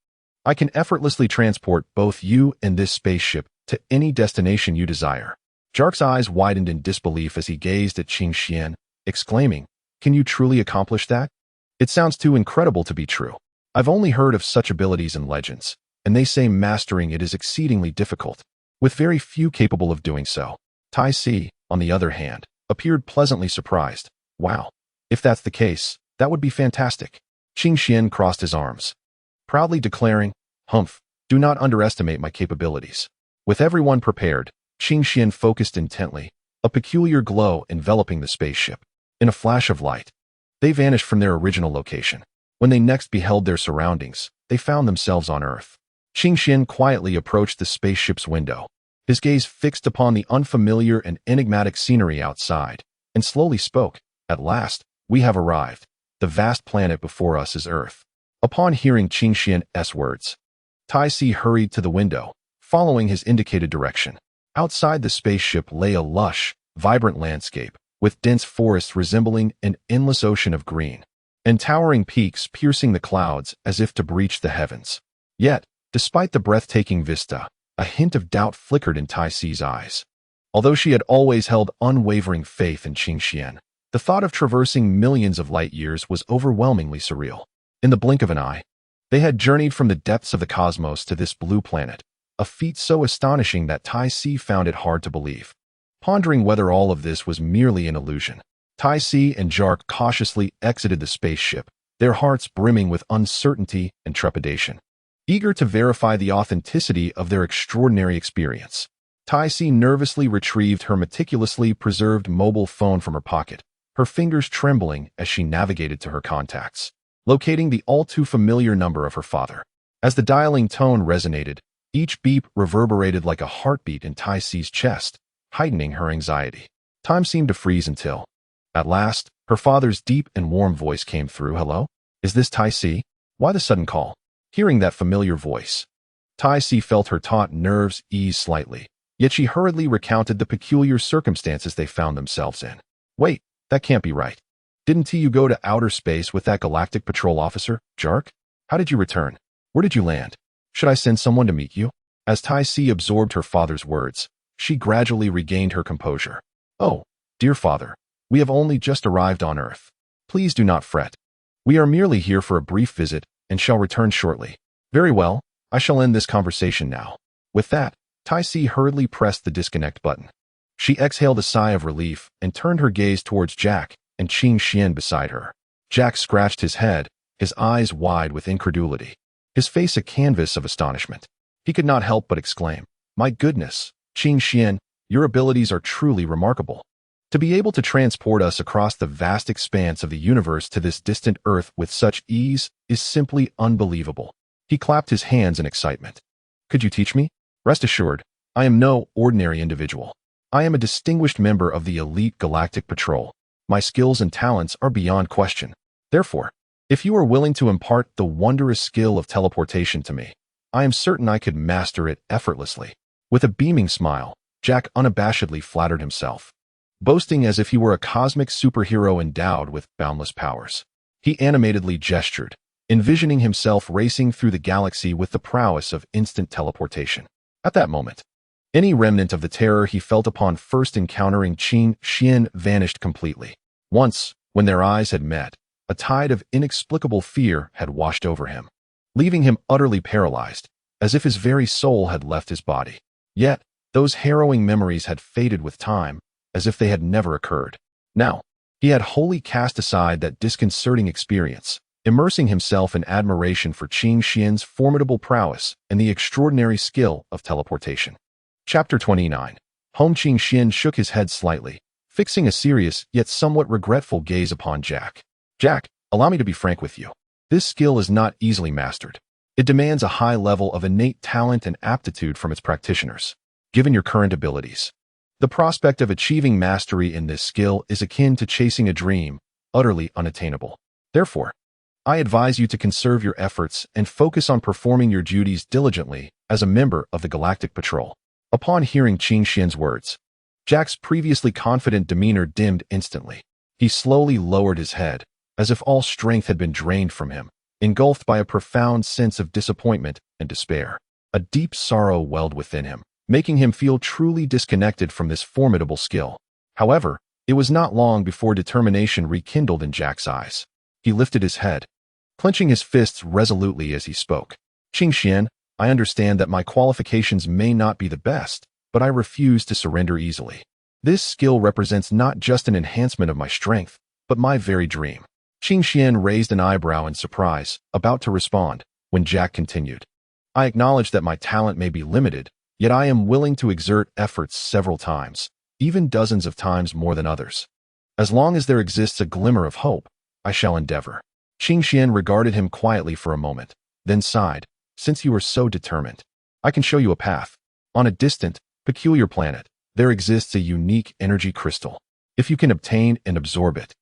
I can effortlessly transport both you and this spaceship to any destination you desire." Jark's eyes widened in disbelief as he gazed at Qingxian, exclaiming, "Can you truly accomplish that? It sounds too incredible to be true. I've only heard of such abilities in legends, and they say mastering it is exceedingly difficult, with very few capable of doing so." Tai Si, on the other hand, appeared pleasantly surprised. "Wow, if that's the case, that would be fantastic." Qingxian crossed his arms, proudly declaring, "Humph, do not underestimate my capabilities." With everyone prepared, Qingxian focused intently, a peculiar glow enveloping the spaceship. In a flash of light, they vanished from their original location. When they next beheld their surroundings, they found themselves on Earth. Qingxian quietly approached the spaceship's window, his gaze fixed upon the unfamiliar and enigmatic scenery outside, and slowly spoke, "At last, we have arrived. The vast planet before us is Earth." Upon hearing Qingxian's words, Tai Si hurried to the window, following his indicated direction. Outside the spaceship lay a lush, vibrant landscape, with dense forests resembling an endless ocean of green, and towering peaks piercing the clouds as if to breach the heavens. Yet, despite the breathtaking vista, a hint of doubt flickered in Tai Si's eyes. Although she had always held unwavering faith in Qingxian, the thought of traversing millions of light years was overwhelmingly surreal. In the blink of an eye, they had journeyed from the depths of the cosmos to this blue planet, a feat so astonishing that Tai Si found it hard to believe. Pondering whether all of this was merely an illusion, Tai Si and Jark cautiously exited the spaceship, their hearts brimming with uncertainty and trepidation. Eager to verify the authenticity of their extraordinary experience, Tai Si nervously retrieved her meticulously preserved mobile phone from her pocket, her fingers trembling as she navigated to her contacts, locating the all-too-familiar number of her father. As the dialing tone resonated, each beep reverberated like a heartbeat in Tai Si's chest, heightening her anxiety. Time seemed to freeze until, at last, her father's deep and warm voice came through. "Hello? Is this Tai Si? Why the sudden call?" Hearing that familiar voice, Tai Si felt her taut nerves ease slightly, yet she hurriedly recounted the peculiar circumstances they found themselves in. "Wait, that can't be right. Didn't you go to outer space with that galactic patrol officer, Jark? How did you return? Where did you land? Should I send someone to meet you?" As Tai Si absorbed her father's words, she gradually regained her composure. "Oh, dear father, we have only just arrived on Earth. Please do not fret. We are merely here for a brief visit and shall return shortly." "Very well, I shall end this conversation now." With that, Tai Si hurriedly pressed the disconnect button. She exhaled a sigh of relief and turned her gaze towards Jack and Qingxian beside her. Jack scratched his head, his eyes wide with incredulity, his face a canvas of astonishment. He could not help but exclaim, "My goodness, Qingxian, your abilities are truly remarkable. To be able to transport us across the vast expanse of the universe to this distant Earth with such ease is simply unbelievable." He clapped his hands in excitement. "Could you teach me? Rest assured, I am no ordinary individual. I am a distinguished member of the elite galactic patrol. My skills and talents are beyond question. Therefore, if you are willing to impart the wondrous skill of teleportation to me, I am certain I could master it effortlessly." With a beaming smile, Jack unabashedly flattered himself, boasting as if he were a cosmic superhero endowed with boundless powers. He animatedly gestured, envisioning himself racing through the galaxy with the prowess of instant teleportation. At that moment, any remnant of the terror he felt upon first encountering Qingxian vanished completely. Once, when their eyes had met, a tide of inexplicable fear had washed over him, leaving him utterly paralyzed, as if his very soul had left his body. Yet, those harrowing memories had faded with time, as if they had never occurred. Now, he had wholly cast aside that disconcerting experience, immersing himself in admiration for Qingxian's formidable prowess and the extraordinary skill of teleportation. Chapter 29. Home. Qingxian shook his head slightly, fixing a serious yet somewhat regretful gaze upon Jack. "Jack, allow me to be frank with you. This skill is not easily mastered. It demands a high level of innate talent and aptitude from its practitioners. Given your current abilities, the prospect of achieving mastery in this skill is akin to chasing a dream, utterly unattainable. Therefore, I advise you to conserve your efforts and focus on performing your duties diligently as a member of the Galactic Patrol. Upon hearing Qin Xian's words, Jack's previously confident demeanor dimmed instantly. He slowly lowered his head, as if all strength had been drained from him, engulfed by a profound sense of disappointment and despair. A deep sorrow welled within him, making him feel truly disconnected from this formidable skill. However, it was not long before determination rekindled in Jack's eyes. He lifted his head, clenching his fists resolutely as he spoke. Qin Xian, I understand that my qualifications may not be the best, but I refuse to surrender easily. This skill represents not just an enhancement of my strength, but my very dream. Qin Xian raised an eyebrow in surprise, about to respond, when Jack continued. I acknowledge that my talent may be limited, yet I am willing to exert efforts several times, even dozens of times more than others. As long as there exists a glimmer of hope, I shall endeavor. Qin Xian regarded him quietly for a moment, then sighed. Since you are so determined, I can show you a path. On a distant, peculiar planet, there exists a unique energy crystal. If you can obtain and absorb it,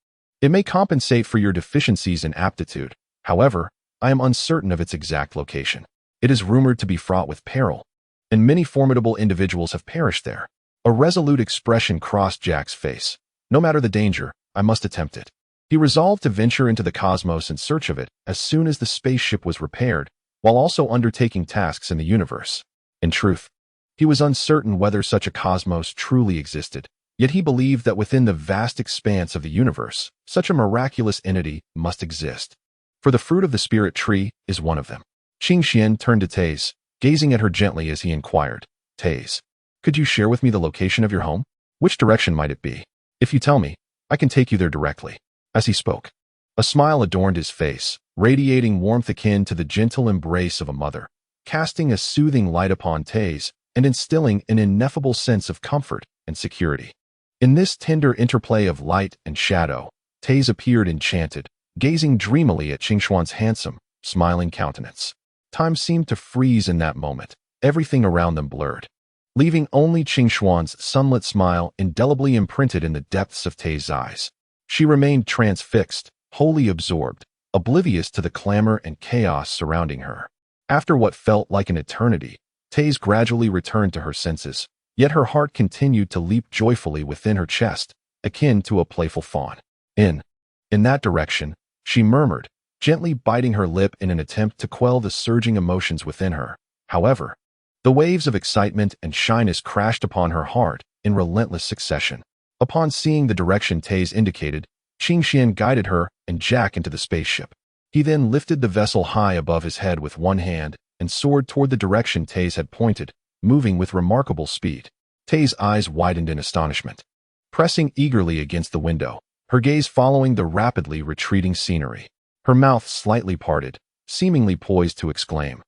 it may compensate for your deficiencies in aptitude. However, I am uncertain of its exact location. It is rumored to be fraught with peril, and many formidable individuals have perished there. A resolute expression crossed Jack's face. No matter the danger, I must attempt it. He resolved to venture into the cosmos in search of it as soon as the spaceship was repaired, while also undertaking tasks in the universe. In truth, he was uncertain whether such a cosmos truly existed, yet he believed that within the vast expanse of the universe, such a miraculous entity must exist. For the fruit of the spirit tree is one of them. Qin Xian turned to Taze, gazing at her gently as he inquired, Taze, could you share with me the location of your home? Which direction might it be? If you tell me, I can take you there directly. As he spoke, a smile adorned his face, radiating warmth akin to the gentle embrace of a mother, casting a soothing light upon Taze and instilling an ineffable sense of comfort and security. In this tender interplay of light and shadow, Taze appeared enchanted, gazing dreamily at Qin Xian's handsome, smiling countenance. Time seemed to freeze in that moment, everything around them blurred, leaving only Qin Xian's sunlit smile indelibly imprinted in the depths of Taze's eyes. She remained transfixed, wholly absorbed, oblivious to the clamor and chaos surrounding her. After what felt like an eternity, Taze gradually returned to her senses, yet her heart continued to leap joyfully within her chest, akin to a playful fawn. In that direction, she murmured, gently biting her lip in an attempt to quell the surging emotions within her. However, the waves of excitement and shyness crashed upon her heart in relentless succession. Upon seeing the direction Taze indicated, Qin Xian guided her and Jack into the spaceship. He then lifted the vessel high above his head with one hand and soared toward the direction Taze had pointed, moving with remarkable speed. Taze's eyes widened in astonishment, pressing eagerly against the window, her gaze following the rapidly retreating scenery. Her mouth slightly parted, seemingly poised to exclaim.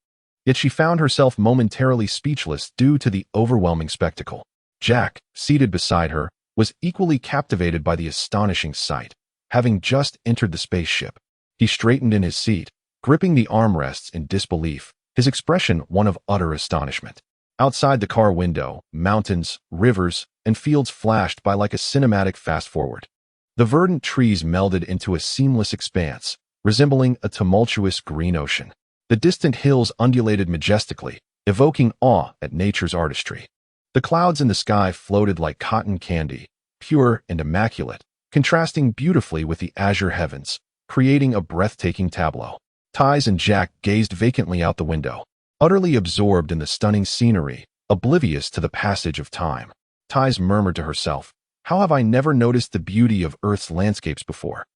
Yet she found herself momentarily speechless due to the overwhelming spectacle. Jack, seated beside her, was equally captivated by the astonishing sight. Having just entered the spaceship, he straightened in his seat, gripping the armrests in disbelief, his expression one of utter astonishment. Outside the car window, mountains, rivers, and fields flashed by like a cinematic fast-forward. The verdant trees melded into a seamless expanse, resembling a tumultuous green ocean. The distant hills undulated majestically, evoking awe at nature's artistry. The clouds in the sky floated like cotton candy, pure and immaculate, contrasting beautifully with the azure heavens, creating a breathtaking tableau. Taze and Jack gazed vacantly out the window, utterly absorbed in the stunning scenery, oblivious to the passage of time. Taze murmured to herself, how have I never noticed the beauty of Earth's landscapes before?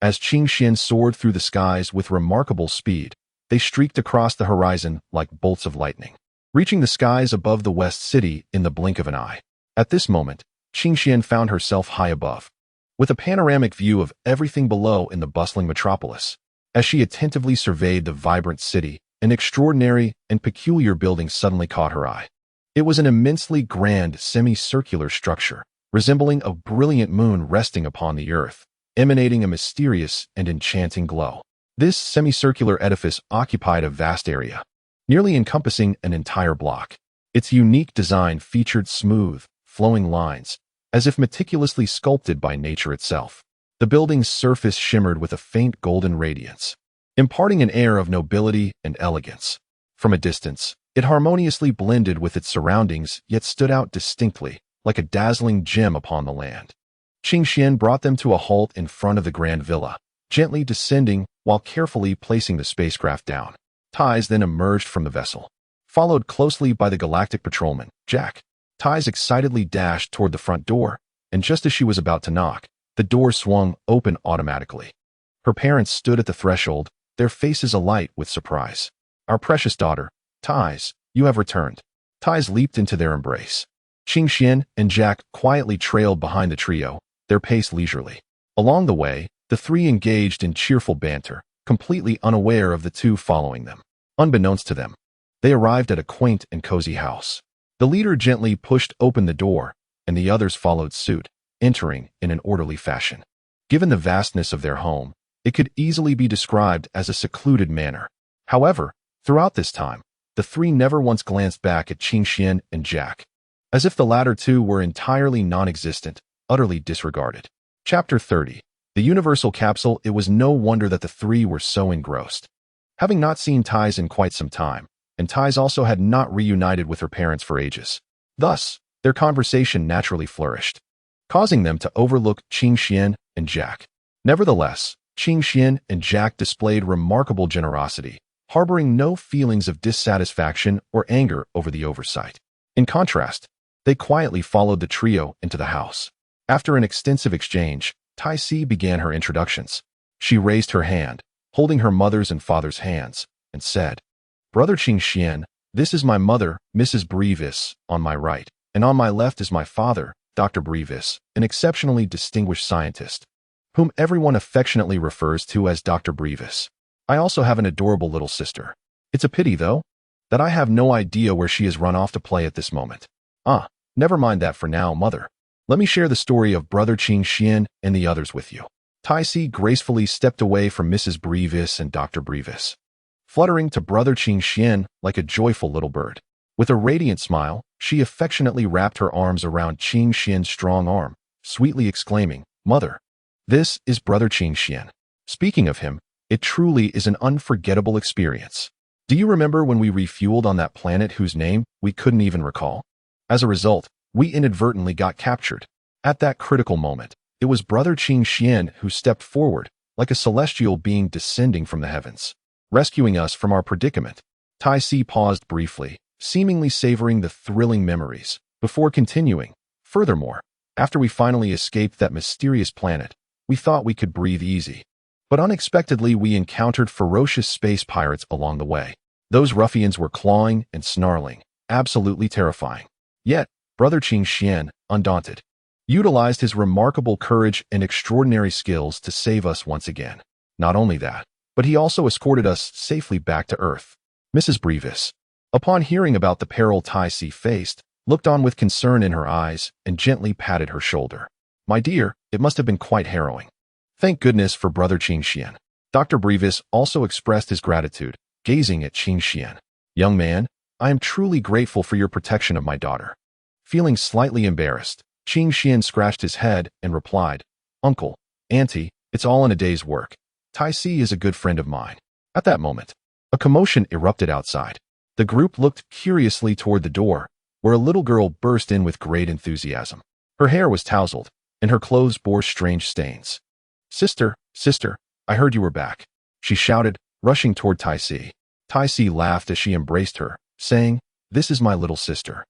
As Qin Xian soared through the skies with remarkable speed, they streaked across the horizon like bolts of lightning, reaching the skies above the West City in the blink of an eye. At this moment, Qin Xian found herself high above, with a panoramic view of everything below in the bustling metropolis. As she attentively surveyed the vibrant city, an extraordinary and peculiar building suddenly caught her eye. It was an immensely grand semicircular structure, resembling a brilliant moon resting upon the earth, emanating a mysterious and enchanting glow. This semicircular edifice occupied a vast area, nearly encompassing an entire block. Its unique design featured smooth, flowing lines, as if meticulously sculpted by nature itself. The building's surface shimmered with a faint golden radiance, imparting an air of nobility and elegance. From a distance, it harmoniously blended with its surroundings yet stood out distinctly, like a dazzling gem upon the land. Qing Xian brought them to a halt in front of the grand villa, gently descending while carefully placing the spacecraft down. Ties then emerged from the vessel, followed closely by the galactic patrolman, Jack. Ties excitedly dashed toward the front door, and just as she was about to knock, the door swung open automatically. Her parents stood at the threshold, their faces alight with surprise. "Our precious daughter, Ties, you have returned." Ties leaped into their embrace. Qing Xian and Jack quietly trailed behind the trio, their pace leisurely. Along the way, the three engaged in cheerful banter, completely unaware of the two following them. Unbeknownst to them, they arrived at a quaint and cozy house. The leader gently pushed open the door, and the others followed suit, entering in an orderly fashion. Given the vastness of their home, it could easily be described as a secluded manor. However, throughout this time, the three never once glanced back at Qing Xian and Jack, as if the latter two were entirely non-existent, utterly disregarded. Chapter 30. The Universal Capsule. It was no wonder that the three were so engrossed. Having not seen Ties in quite some time, and Ties also had not reunited with her parents for ages. Thus, their conversation naturally flourished, causing them to overlook Qing Xian and Jack. Nevertheless, Qing Xian and Jack displayed remarkable generosity, harboring no feelings of dissatisfaction or anger over the oversight. In contrast, they quietly followed the trio into the house. After an extensive exchange, Tai Si began her introductions. She raised her hand, holding her mother's and father's hands, and said, "Brother Qing Xian, this is my mother, Mrs. Brevis, on my right, and on my left is my father, Dr. Brevis, an exceptionally distinguished scientist, whom everyone affectionately refers to as Dr. Brevis. I also have an adorable little sister. It's a pity, though, that I have no idea where she has run off to play at this moment. Never mind that for now, mother. Let me share the story of Brother Qing Xian and the others with you." Tai Si gracefully stepped away from Mrs. Brevis and Dr. Brevis, fluttering to Brother Qing Xian like a joyful little bird. With a radiant smile, she affectionately wrapped her arms around Qing Xian's strong arm, sweetly exclaiming, "Mother, this is Brother Qing Xian. Speaking of him, it truly is an unforgettable experience. Do you remember when we refueled on that planet whose name we couldn't even recall? As a result, we inadvertently got captured. At that critical moment, it was Brother Qing Xian who stepped forward, like a celestial being descending from the heavens, rescuing us from our predicament." Tai Si paused briefly, seemingly savoring the thrilling memories, before continuing. "Furthermore, after we finally escaped that mysterious planet, we thought we could breathe easy. But unexpectedly we encountered ferocious space pirates along the way. Those ruffians were clawing and snarling, absolutely terrifying. Yet, Brother Qing Xian, undaunted, utilized his remarkable courage and extraordinary skills to save us once again. Not only that, but he also escorted us safely back to Earth." Mrs. Brevis, upon hearing about the peril Tai Si faced, looked on with concern in her eyes and gently patted her shoulder. "My dear, it must have been quite harrowing. Thank goodness for Brother Qing Xian." Dr. Brevis also expressed his gratitude, gazing at Qing Xian. "Young man, I am truly grateful for your protection of my daughter." Feeling slightly embarrassed, Qing Xian scratched his head and replied, "Uncle, Auntie, it's all in a day's work. Tai Si is a good friend of mine." At that moment, a commotion erupted outside. The group looked curiously toward the door, where a little girl burst in with great enthusiasm. Her hair was tousled, and her clothes bore strange stains. Sister, I heard you were back," she shouted, rushing toward Tai Si. Tai Si laughed as she embraced her, saying, "This is my little sister.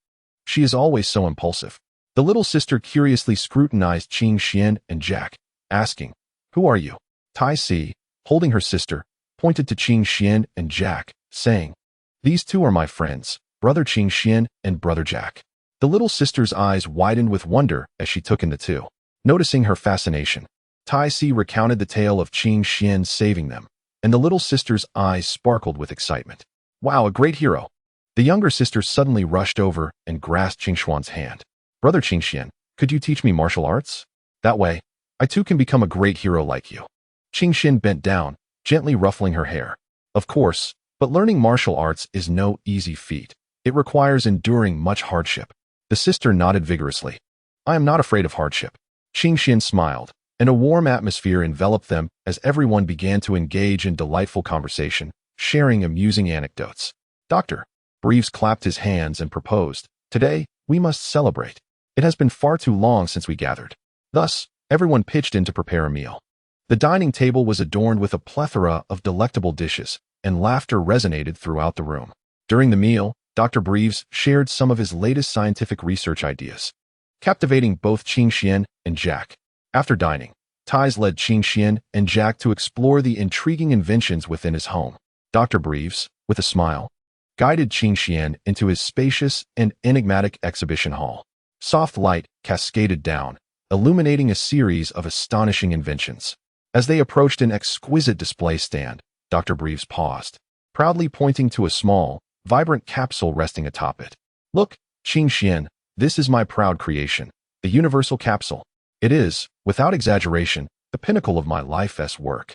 She is always so impulsive." The little sister curiously scrutinized Qing Xian and Jack, asking, "Who are you?" Tai Si, holding her sister, pointed to Qing Xian and Jack, saying, "These two are my friends, Brother Qing Xian and Brother Jack." The little sister's eyes widened with wonder as she took in the two. Noticing her fascination, Tai Si recounted the tale of Qing Xian saving them, and the little sister's eyes sparkled with excitement. "Wow, a great hero." The younger sister suddenly rushed over and grasped Qing Xuan's hand. "Brother Qing Xian, could you teach me martial arts? That way, I too can become a great hero like you." Qing Xian bent down, gently ruffling her hair. "Of course, but learning martial arts is no easy feat. It requires enduring much hardship." The sister nodded vigorously. "I am not afraid of hardship." Qing Xian smiled, and a warm atmosphere enveloped them as everyone began to engage in delightful conversation, sharing amusing anecdotes. Dr. Breves clapped his hands and proposed, "Today, we must celebrate. It has been far too long since we gathered." Thus, everyone pitched in to prepare a meal. The dining table was adorned with a plethora of delectable dishes, and laughter resonated throughout the room. During the meal, Dr. Breves shared some of his latest scientific research ideas, captivating both Qing Xian and Jack. After dining, Tais led Qing Xian and Jack to explore the intriguing inventions within his home. Dr. Breves, with a smile, guided Qing Xian into his spacious and enigmatic exhibition hall. Soft light cascaded down, illuminating a series of astonishing inventions. As they approached an exquisite display stand, Dr. Breves paused, proudly pointing to a small, vibrant capsule resting atop it. "Look, Qing Xian, this is my proud creation, the universal capsule. It is, without exaggeration, the pinnacle of my life's work.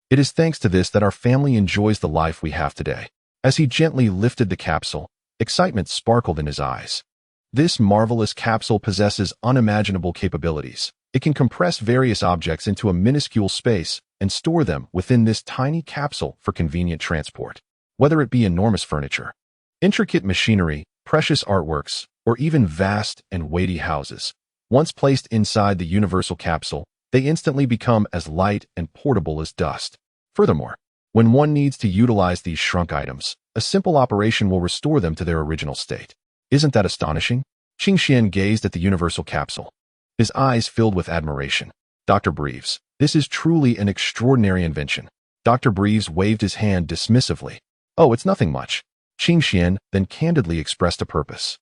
It is thanks to this that our family enjoys the life we have today." As he gently lifted the capsule, excitement sparkled in his eyes. This marvelous capsule possesses unimaginable capabilities. It can compress various objects into a minuscule space and store them within this tiny capsule for convenient transport. Whether it be enormous furniture, intricate machinery, precious artworks, or even vast and weighty houses, once placed inside the universal capsule, they instantly become as light and portable as dust. Furthermore, when one needs to utilize these shrunk items, a simple operation will restore them to their original state. Isn't that astonishing? Qing Xian gazed at the universal capsule, his eyes filled with admiration. "Dr. Breves, this is truly an extraordinary invention." Dr. Breves waved his hand dismissively. "Oh, it's nothing much." Qing Xian then candidly expressed a purpose.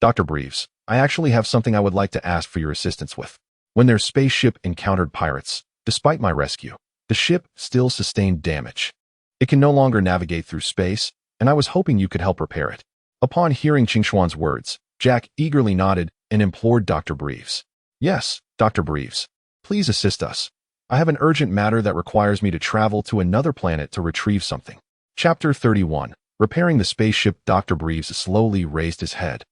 "Dr. Breves, I actually have something I would like to ask for your assistance with. When their spaceship encountered pirates, despite my rescue, the ship still sustained damage. It can no longer navigate through space, and I was hoping you could help repair it." Upon hearing Qing Xuan's words, Jack eagerly nodded and implored Dr. Breves. "Yes, Dr. Breves, please assist us. I have an urgent matter that requires me to travel to another planet to retrieve something." Chapter 31. Repairing the spaceship. Dr. Breves slowly raised his head,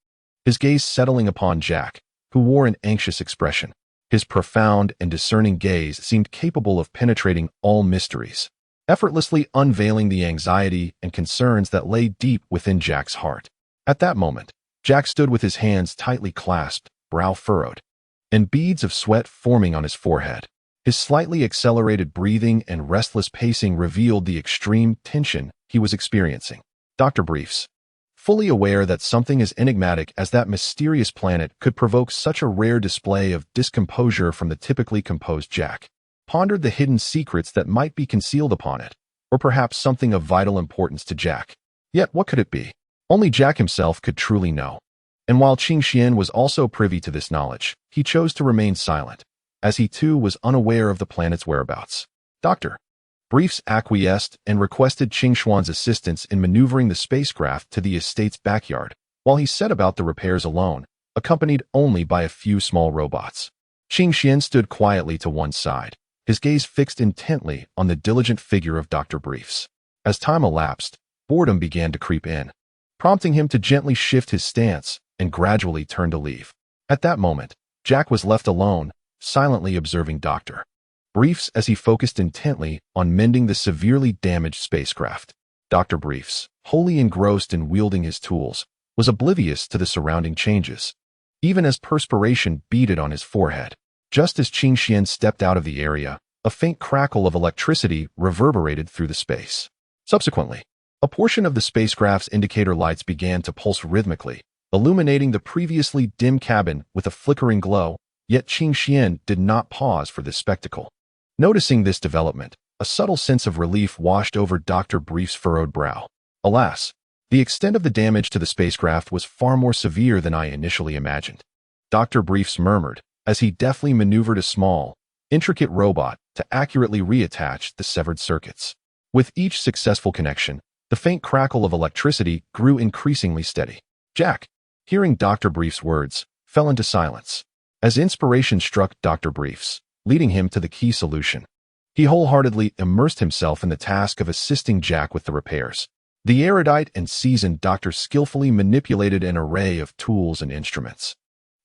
his gaze settling upon Jack, who wore an anxious expression. His profound and discerning gaze seemed capable of penetrating all mysteries, effortlessly unveiling the anxiety and concerns that lay deep within Jack's heart. At that moment, Jack stood with his hands tightly clasped, brow furrowed, and beads of sweat forming on his forehead. His slightly accelerated breathing and restless pacing revealed the extreme tension he was experiencing. Dr. Breves, fully aware that something as enigmatic as that mysterious planet could provoke such a rare display of discomposure from the typically composed Jack, pondered the hidden secrets that might be concealed upon it, or perhaps something of vital importance to Jack. Yet what could it be? Only Jack himself could truly know. And while Qing Xian was also privy to this knowledge, he chose to remain silent, as he too was unaware of the planet's whereabouts. Dr. Breves acquiesced and requested Qing Xuan's assistance in maneuvering the spacecraft to the estate's backyard, while he set about the repairs alone, accompanied only by a few small robots. Qing Xian stood quietly to one side, his gaze fixed intently on the diligent figure of Dr. Breves. As time elapsed, boredom began to creep in, prompting him to gently shift his stance and gradually turn to leave. At that moment, Jack was left alone, silently observing Dr. Breves as he focused intently on mending the severely damaged spacecraft. Dr. Breves, wholly engrossed in wielding his tools, was oblivious to the surrounding changes, even as perspiration beaded on his forehead. Just as Qing Xian stepped out of the area, a faint crackle of electricity reverberated through the space. Subsequently, a portion of the spacecraft's indicator lights began to pulse rhythmically, illuminating the previously dim cabin with a flickering glow, yet Qing Xian did not pause for this spectacle. Noticing this development, a subtle sense of relief washed over Dr. Breves' furrowed brow. Alas, the extent of the damage to the spacecraft was far more severe than I initially imagined. Dr. Breves murmured, as he deftly maneuvered a small, intricate robot to accurately reattach the severed circuits. With each successful connection, the faint crackle of electricity grew increasingly steady. Jack, hearing Dr. Breves' words, fell into silence, as inspiration struck Dr. Breves, leading him to the key solution. He wholeheartedly immersed himself in the task of assisting Jack with the repairs. The erudite and seasoned doctor skillfully manipulated an array of tools and instruments,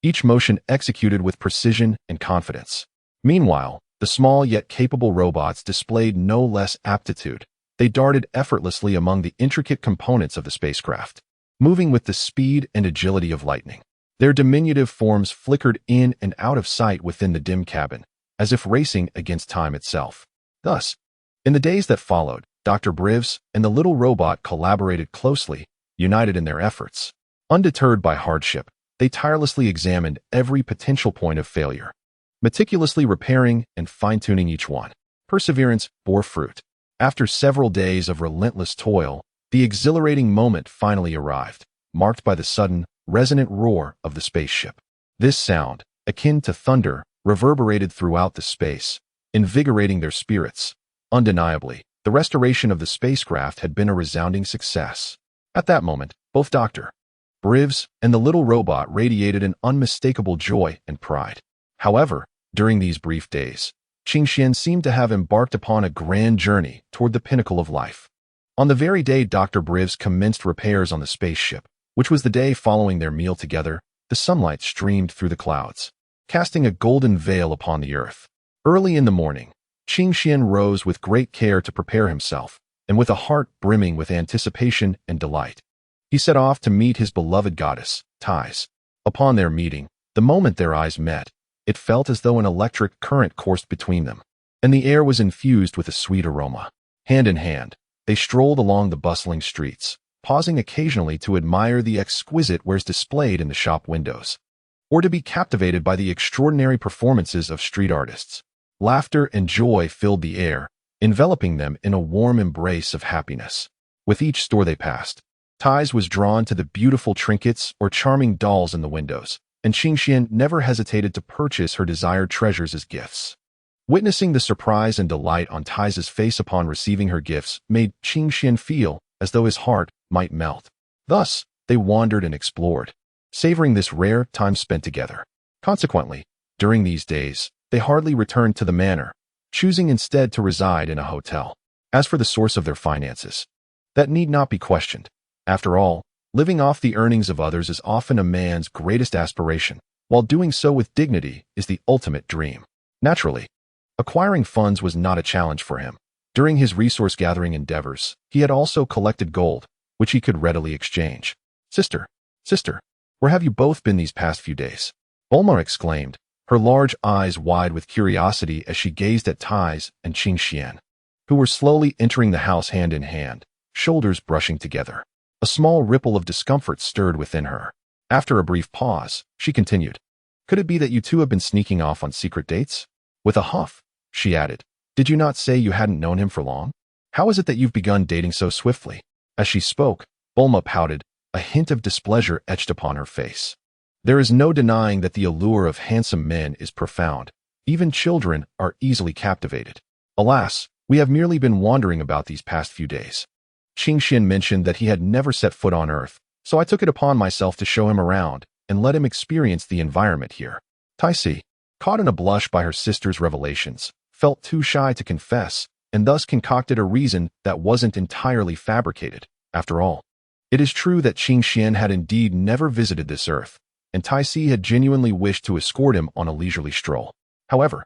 each motion executed with precision and confidence. Meanwhile, The small yet capable robots displayed no less aptitude. They darted effortlessly among the intricate components of the spacecraft, moving with the speed and agility of lightning. Their diminutive forms flickered in and out of sight within the dim cabin, as if racing against time itself. Thus, in the days that followed, Dr. Brivs and the little robot collaborated closely, united in their efforts. Undeterred by hardship, they tirelessly examined every potential point of failure, meticulously repairing and fine-tuning each one. Perseverance bore fruit. After several days of relentless toil, the exhilarating moment finally arrived, marked by the sudden, resonant roar of the spaceship. This sound, akin to thunder, reverberated throughout the space, invigorating their spirits. Undeniably, the restoration of the spacecraft had been a resounding success. At that moment, both Dr. Brivs and the little robot radiated an unmistakable joy and pride. However, during these brief days, Qingxian seemed to have embarked upon a grand journey toward the pinnacle of life. On the very day Dr. Brivs commenced repairs on the spaceship, which was the day following their meal together, the sunlight streamed through the clouds, casting a golden veil upon the earth. Early in the morning, Qingxian rose with great care to prepare himself, and with a heart brimming with anticipation and delight, he set off to meet his beloved goddess, Thais. Upon their meeting, the moment their eyes met, it felt as though an electric current coursed between them, and the air was infused with a sweet aroma. Hand in hand, they strolled along the bustling streets, pausing occasionally to admire the exquisite wares displayed in the shop windows, or to be captivated by the extraordinary performances of street artists. Laughter and joy filled the air, enveloping them in a warm embrace of happiness. With each store they passed, Thais was drawn to the beautiful trinkets or charming dolls in the windows, and Qingxian never hesitated to purchase her desired treasures as gifts. Witnessing the surprise and delight on Thais' face upon receiving her gifts made Qingxian feel as though his heart might melt. Thus, they wandered and explored, savoring this rare time spent together. Consequently, during these days, they hardly returned to the manor, choosing instead to reside in a hotel. As for the source of their finances, that need not be questioned. After all, living off the earnings of others is often a man's greatest aspiration, while doing so with dignity is the ultimate dream. Naturally, acquiring funds was not a challenge for him. During his resource-gathering endeavors, he had also collected gold, which he could readily exchange. Sister, where have you both been these past few days?" Bulma exclaimed, her large eyes wide with curiosity as she gazed at Thais and Qingxian, who were slowly entering the house hand in hand, shoulders brushing together. A small ripple of discomfort stirred within her. After a brief pause, she continued, "Could it be that you two have been sneaking off on secret dates?" With a huff, she added, "Did you not say you hadn't known him for long? How is it that you've begun dating so swiftly?" As she spoke, Bulma pouted, a hint of displeasure etched upon her face. There is no denying that the allure of handsome men is profound. Even children are easily captivated. Alas, we have merely been wandering about these past few days. Qingxian mentioned that he had never set foot on Earth, so I took it upon myself to show him around and let him experience the environment here. Thais, caught in a blush by her sister's revelations, felt too shy to confess, and thus concocted a reason that wasn't entirely fabricated. After all, it is true that Qingxian had indeed never visited this Earth, and Thais had genuinely wished to escort him on a leisurely stroll. However,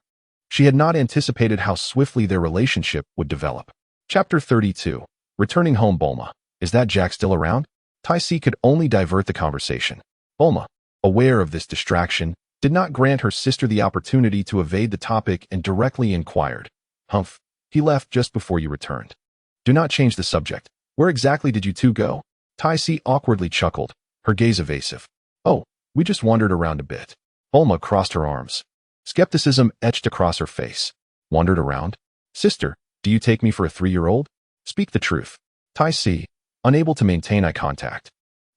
she had not anticipated how swiftly their relationship would develop. Chapter 32. Returning home. Bulma, is that Jack still around? Thais could only divert the conversation. Bulma, aware of this distraction, did not grant her sister the opportunity to evade the topic and directly inquired, "Humph, he left just before you returned. Do not change the subject. Where exactly did you two go?" Thais awkwardly chuckled, her gaze evasive. "Oh, we just wandered around a bit." Bulma crossed her arms. Skepticism etched across her face. "Wandered around? Sister, do you take me for a 3-year-old? Speak the truth." Thais, unable to maintain eye contact,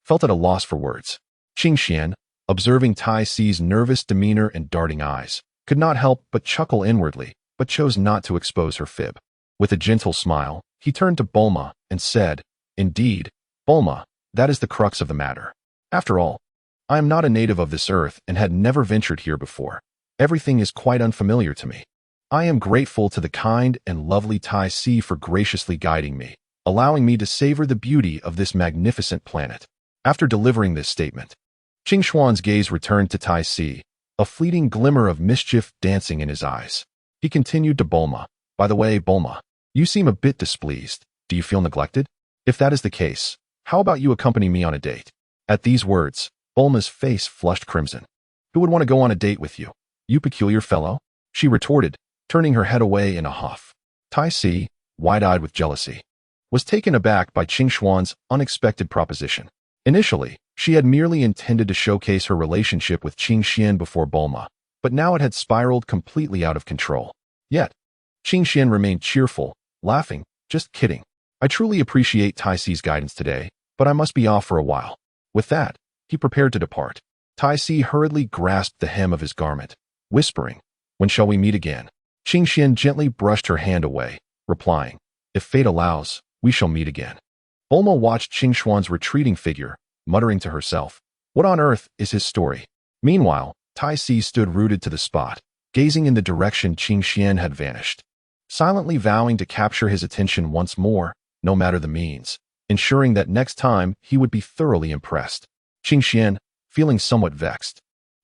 felt at a loss for words. Qingxian, observing Thais' nervous demeanor and darting eyes, could not help but chuckle inwardly, but chose not to expose her fib. With a gentle smile, he turned to Bulma and said, "Indeed, Bulma, that is the crux of the matter. After all, I am not a native of this Earth and had never ventured here before. Everything is quite unfamiliar to me. I am grateful to the kind and lovely Thais for graciously guiding me, allowing me to savor the beauty of this magnificent planet." After delivering this statement, Qingxuan's gaze returned to Thais, a fleeting glimmer of mischief dancing in his eyes. He continued to Bulma. By the way, Bulma, you seem a bit displeased. Do you feel neglected? If that is the case, how about you accompany me on a date? At these words, Bulma's face flushed crimson. Who would want to go on a date with you? You peculiar fellow? She retorted, turning her head away in a huff. Tai Si, wide-eyed with jealousy, was taken aback by Qing Xuan's unexpected proposition. Initially, she had merely intended to showcase her relationship with Qing Xian before Bulma, but now it had spiraled completely out of control. Yet, Qing Xian remained cheerful, laughing. Just kidding. I truly appreciate Tai Si's guidance today, but I must be off for a while. With that, he prepared to depart. Tai Si hurriedly grasped the hem of his garment, whispering, "When shall we meet again?" Qing Xian gently brushed her hand away, replying, "If fate allows, we shall meet again." Bulma watched Qing Xuan's retreating figure, muttering to herself, "What on earth is his story?" Meanwhile, Tai Si stood rooted to the spot, gazing in the direction Qing Xian had vanished, silently vowing to capture his attention once more, no matter the means, ensuring that next time he would be thoroughly impressed. Qing Xian, feeling somewhat vexed,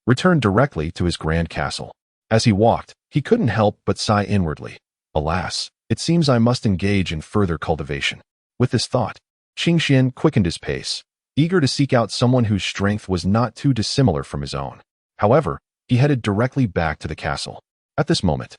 returned directly to his grand castle. As he walked, he couldn't help but sigh inwardly. Alas, it seems I must engage in further cultivation. With this thought, Qing Xian quickened his pace, eager to seek out someone whose strength was not too dissimilar from his own. However, he headed directly back to the castle. At this moment,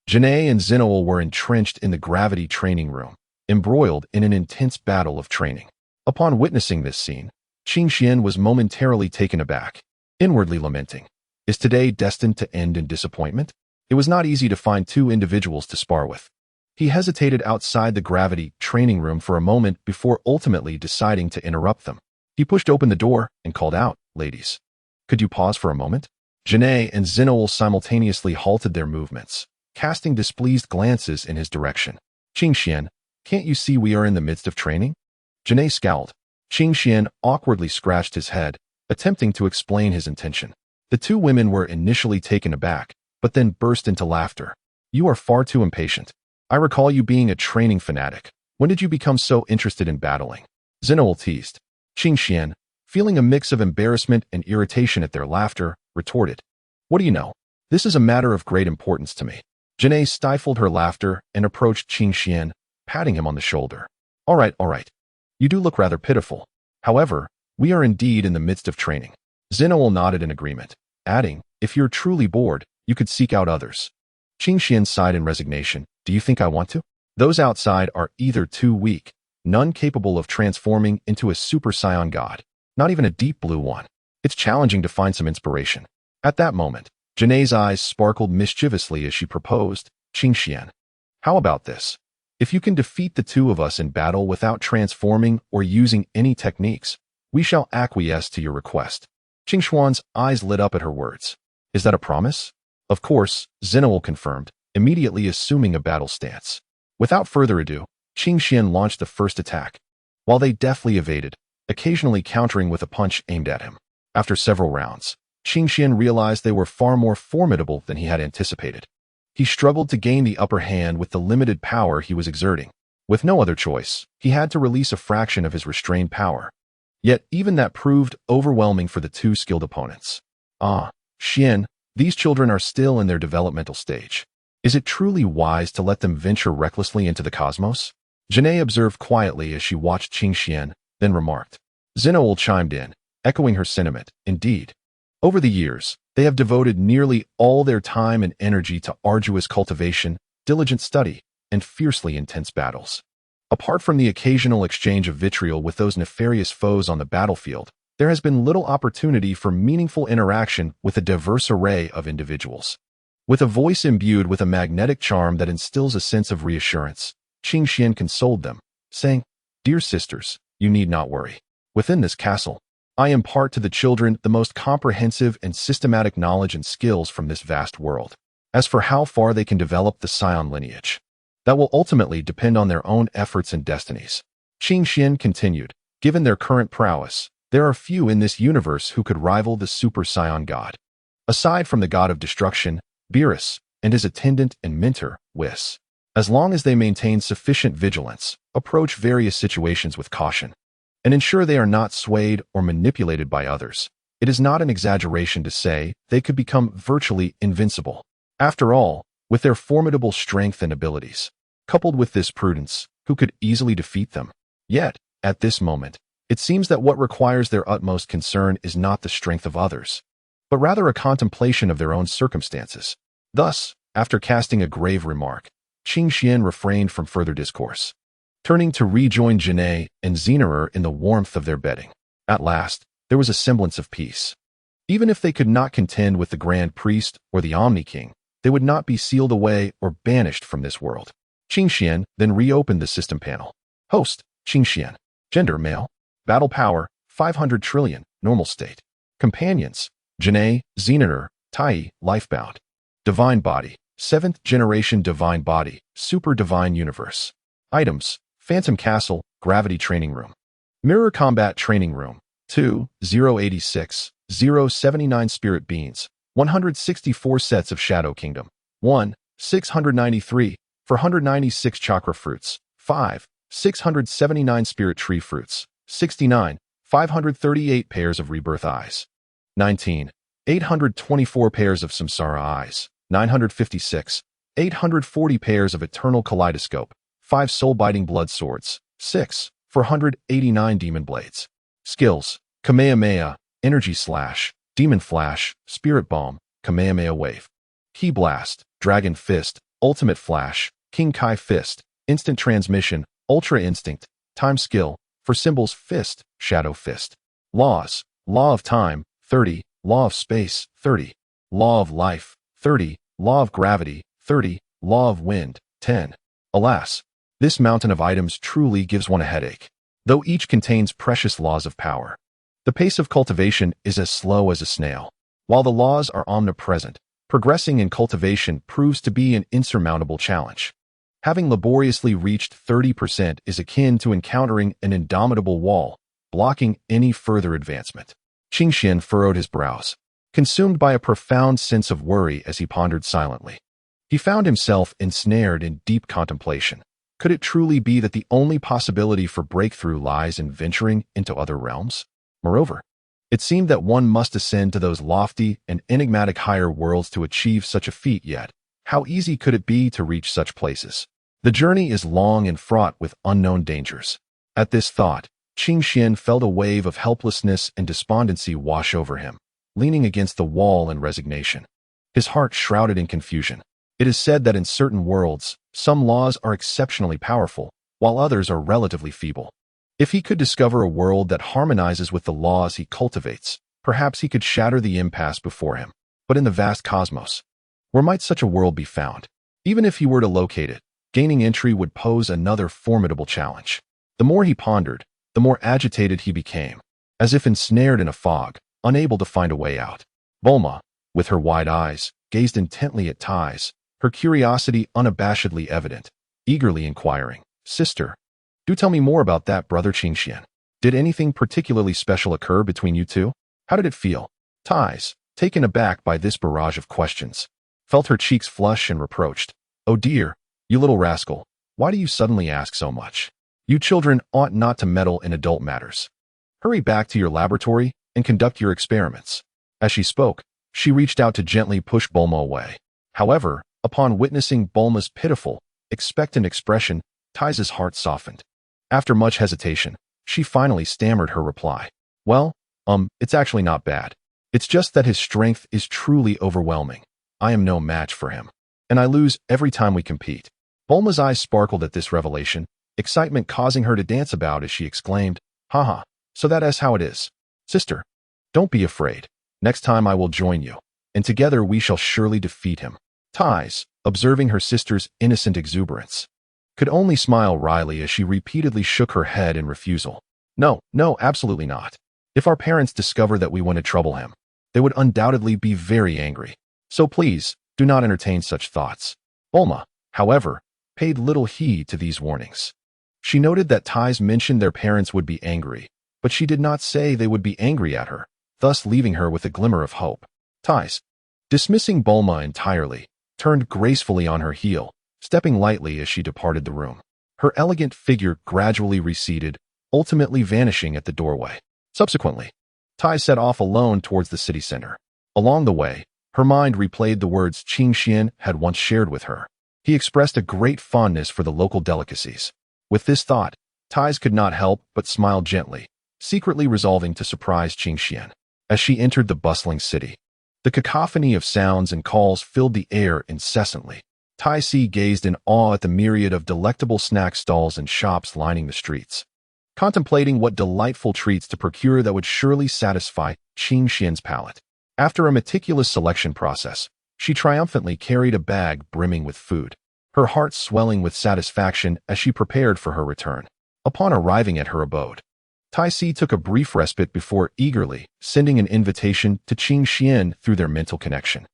Janae and Zinoul were entrenched in the gravity training room, embroiled in an intense battle of training. Upon witnessing this scene, Qing Xian was momentarily taken aback, inwardly lamenting, "Is today destined to end in disappointment?" It was not easy to find two individuals to spar with. He hesitated outside the gravity training room for a moment before ultimately deciding to interrupt them. He pushed open the door and called out, "Ladies, could you pause for a moment?" Janae and Zinoul simultaneously halted their movements, casting displeased glances in his direction. "Qing Xian, can't you see we are in the midst of training?" Janae scowled. Qing Xian awkwardly scratched his head, attempting to explain his intention. The two women were initially taken aback, but then burst into laughter. "You are far too impatient. I recall you being a training fanatic. When did you become so interested in battling?" Zinoul teased. Qing Xian, feeling a mix of embarrassment and irritation at their laughter, retorted, "What do you know? This is a matter of great importance to me." Janae stifled her laughter and approached Qing Xian, patting him on the shoulder. All right. You do look rather pitiful. However, we are indeed in the midst of training." Zinoul nodded in agreement, adding, "If you're truly bored, you could seek out others." Qing Xian sighed in resignation. "Do you think I want to? Those outside are either too weak, none capable of transforming into a Super Saiyan god, not even a deep blue one. It's challenging to find some inspiration." At that moment, Janae's eyes sparkled mischievously as she proposed, "Qing Xian, how about this? If you can defeat the two of us in battle without transforming or using any techniques, we shall acquiesce to your request." Qing Xuan's eyes lit up at her words. "Is that a promise?" "Of course," Zinoul confirmed, immediately assuming a battle stance. Without further ado, Qing Xian launched the first attack, while they deftly evaded, occasionally countering with a punch aimed at him. After several rounds, Qing Xian realized they were far more formidable than he had anticipated. He struggled to gain the upper hand with the limited power he was exerting. With no other choice, he had to release a fraction of his restrained power. Yet even that proved overwhelming for the two skilled opponents. "Ah, Xian, these children are still in their developmental stage. Is it truly wise to let them venture recklessly into the cosmos?" Janae observed quietly as she watched Qing Xian, then remarked. Zinoul chimed in, echoing her sentiment. "Indeed. Over the years, they have devoted nearly all their time and energy to arduous cultivation, diligent study, and fiercely intense battles. Apart from the occasional exchange of vitriol with those nefarious foes on the battlefield, there has been little opportunity for meaningful interaction with a diverse array of individuals." With a voice imbued with a magnetic charm that instills a sense of reassurance, Qing Xian consoled them, saying, "Dear sisters, you need not worry. Within this castle, I impart to the children the most comprehensive and systematic knowledge and skills from this vast world. As for how far they can develop the Saiyan lineage, that will ultimately depend on their own efforts and destinies." Qing Xian continued, "Given their current prowess, there are few in this universe who could rival the Super Saiyan God. Aside from the God of Destruction, Beerus, and his attendant and mentor, Whis. As long as they maintain sufficient vigilance, approach various situations with caution, and ensure they are not swayed or manipulated by others, it is not an exaggeration to say they could become virtually invincible. After all, With their formidable strength and abilities, coupled with this prudence, who could easily defeat them? Yet, at this moment, it seems that what requires their utmost concern is not the strength of others, but rather a contemplation of their own circumstances. Thus, after casting a grave remark, Qing Xian refrained from further discourse, turning to rejoin Janae and Xenerer in the warmth of their bedding. At last, there was a semblance of peace. Even if they could not contend with the Grand Priest or the Omni King, they would not be sealed away or banished from this world. Qing Xian then reopened the system panel. Host, Qing Xian. Gender, male. Battle power, 500 trillion, normal state. Companions, Janae, Xenerer, Tai, lifebound. Divine body, 7th generation divine body, super divine universe. Items, Phantom Castle, Gravity Training Room. Mirror Combat Training Room, 2, 086, 079 Spirit Beans, 164 sets of Shadow Kingdom, 1, 693, 496 Chakra Fruits, 5, 679 Spirit Tree Fruits, 69, 538 pairs of Rebirth Eyes, 19, 824 pairs of Samsara Eyes, 956, 840 pairs of Eternal Kaleidoscope, 5 Soul-Biting Blood Swords, 6, 489 Demon Blades. Skills, Kamehameha, Energy Slash, Demon Flash, Spirit Bomb, Kamehameha Wave. Ki Blast, Dragon Fist, Ultimate Flash, King Kai Fist, Instant Transmission, Ultra Instinct, Time Skill, for symbols Fist, Shadow Fist. Laws, Law of Time, 30, Law of Space, 30, Law of Life, 30, Law of Gravity, 30, Law of Wind, 10. Alas, this mountain of items truly gives one a headache. Though each contains precious laws of power, the pace of cultivation is as slow as a snail. While the laws are omnipresent, progressing in cultivation proves to be an insurmountable challenge. Having laboriously reached 30% is akin to encountering an indomitable wall, blocking any further advancement. Qing Xian furrowed his brows, consumed by a profound sense of worry as he pondered silently. He found himself ensnared in deep contemplation. Could it truly be that the only possibility for breakthrough lies in venturing into other realms? Moreover, it seemed that one must ascend to those lofty and enigmatic higher worlds to achieve such a feat, yet how easy could it be to reach such places? The journey is long and fraught with unknown dangers. At this thought, Qing Xian felt a wave of helplessness and despondency wash over him, leaning against the wall in resignation. His heart shrouded in confusion. It is said that in certain worlds, some laws are exceptionally powerful, while others are relatively feeble. If he could discover a world that harmonizes with the laws he cultivates, perhaps he could shatter the impasse before him. But in the vast cosmos, where might such a world be found? Even if he were to locate it, gaining entry would pose another formidable challenge. The more he pondered, the more agitated he became, as if ensnared in a fog, unable to find a way out. Bulma, with her wide eyes, gazed intently at Tai's, her curiosity unabashedly evident, eagerly inquiring, "Sister, do tell me more about that, brother Qing Xian. Did anything particularly special occur between you two? How did it feel?" Tai's, taken aback by this barrage of questions, felt her cheeks flush and reproached. "Oh dear, you little rascal, why do you suddenly ask so much? You children ought not to meddle in adult matters. Hurry back to your laboratory and conduct your experiments." As she spoke, she reached out to gently push Bulma away. However, upon witnessing Bulma's pitiful, expectant expression, Tai's heart softened. After much hesitation, she finally stammered her reply. "Well, it's actually not bad. It's just that his strength is truly overwhelming. I am no match for him, and I lose every time we compete." Bulma's eyes sparkled at this revelation, excitement causing her to dance about as she exclaimed, "Haha, so that is how it is. Sister, don't be afraid. Next time I will join you, and together we shall surely defeat him." Tai's, observing her sister's innocent exuberance, could only smile wryly as she repeatedly shook her head in refusal. No, absolutely not. If our parents discover that we want to trouble him, they would undoubtedly be very angry. So please, do not entertain such thoughts." Bulma, however, paid little heed to these warnings. She noted that Tai's mentioned their parents would be angry, but she did not say they would be angry at her, thus leaving her with a glimmer of hope. Tai's, dismissing Bulma entirely, turned gracefully on her heel, stepping lightly as she departed the room. Her elegant figure gradually receded, ultimately vanishing at the doorway. Subsequently, Tai set off alone towards the city center. Along the way, Her mind replayed the words Qing Xian had once shared with her. He expressed a great fondness for the local delicacies. With this thought, Tais could not help but smile gently, secretly resolving to surprise Qing Xian. As she entered the bustling city, the cacophony of sounds and calls filled the air incessantly. Tai Si gazed in awe at the myriad of delectable snack stalls and shops lining the streets, contemplating what delightful treats to procure that would surely satisfy Qing Xian's palate. After a meticulous selection process, she triumphantly carried a bag brimming with food, her heart swelling with satisfaction as she prepared for her return. Upon arriving at her abode, Tai Si took a brief respite before eagerly sending an invitation to Qing Xian through their mental connection.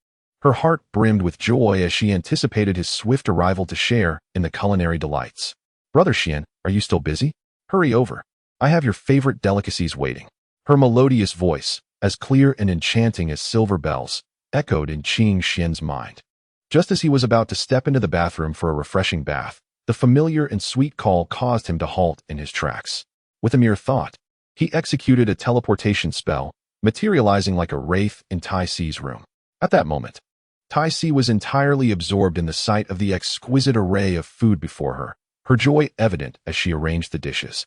Her heart brimmed with joy as she anticipated his swift arrival to share in the culinary delights. "Brother Xian, are you still busy? Hurry over. I have your favorite delicacies waiting." Her melodious voice, as clear and enchanting as silver bells, echoed in Qing Xian's mind. Just as he was about to step into the bathroom for a refreshing bath, the familiar and sweet call caused him to halt in his tracks. With a mere thought, he executed a teleportation spell, materializing like a wraith in Tai Si's room. At that moment, Tai Si was entirely absorbed in the sight of the exquisite array of food before her, her joy evident as she arranged the dishes.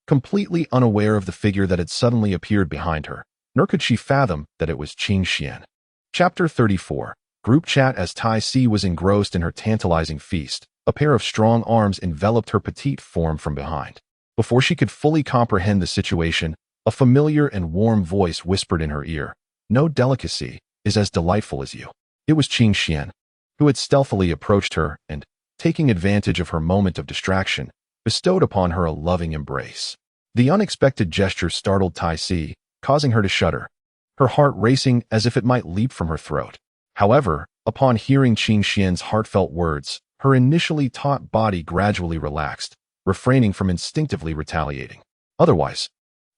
Completely unaware of the figure that had suddenly appeared behind her, nor could she fathom that it was Qing Xian. Chapter 34. Group Chat. As Tai Si was engrossed in her tantalizing feast, a pair of strong arms enveloped her petite form from behind. Before she could fully comprehend the situation, a familiar and warm voice whispered in her ear, "No delicacy is as delightful as you." It was Qing Xian, who had stealthily approached her and, taking advantage of her moment of distraction, bestowed upon her a loving embrace. The unexpected gesture startled Tai Si, causing her to shudder, her heart racing as if it might leap from her throat. However, upon hearing Qing Xian's heartfelt words, her initially taut body gradually relaxed, refraining from instinctively retaliating. Otherwise,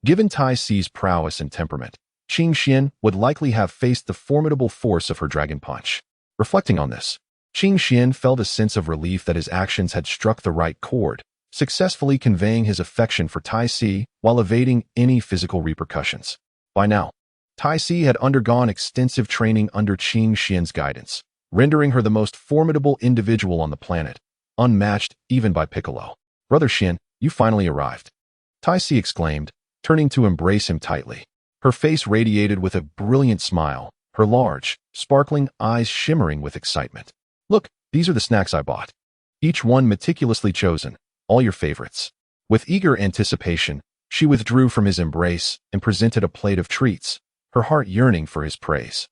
given Tai Si's prowess and temperament, Qing Xian would likely have faced the formidable force of her dragon punch. Reflecting on this, Qing Xian felt a sense of relief that his actions had struck the right chord, successfully conveying his affection for Tai Si while evading any physical repercussions. By now, Tai Si had undergone extensive training under Qing Xian's guidance, rendering her the most formidable individual on the planet, unmatched even by Piccolo. "Brother Xian, you finally arrived," Tai Si exclaimed, turning to embrace him tightly. Her face radiated with a brilliant smile, her large, sparkling eyes shimmering with excitement. "Look, these are the snacks I bought. Each one meticulously chosen, all your favorites." With eager anticipation, she withdrew from his embrace and presented a plate of treats, her heart yearning for his praise.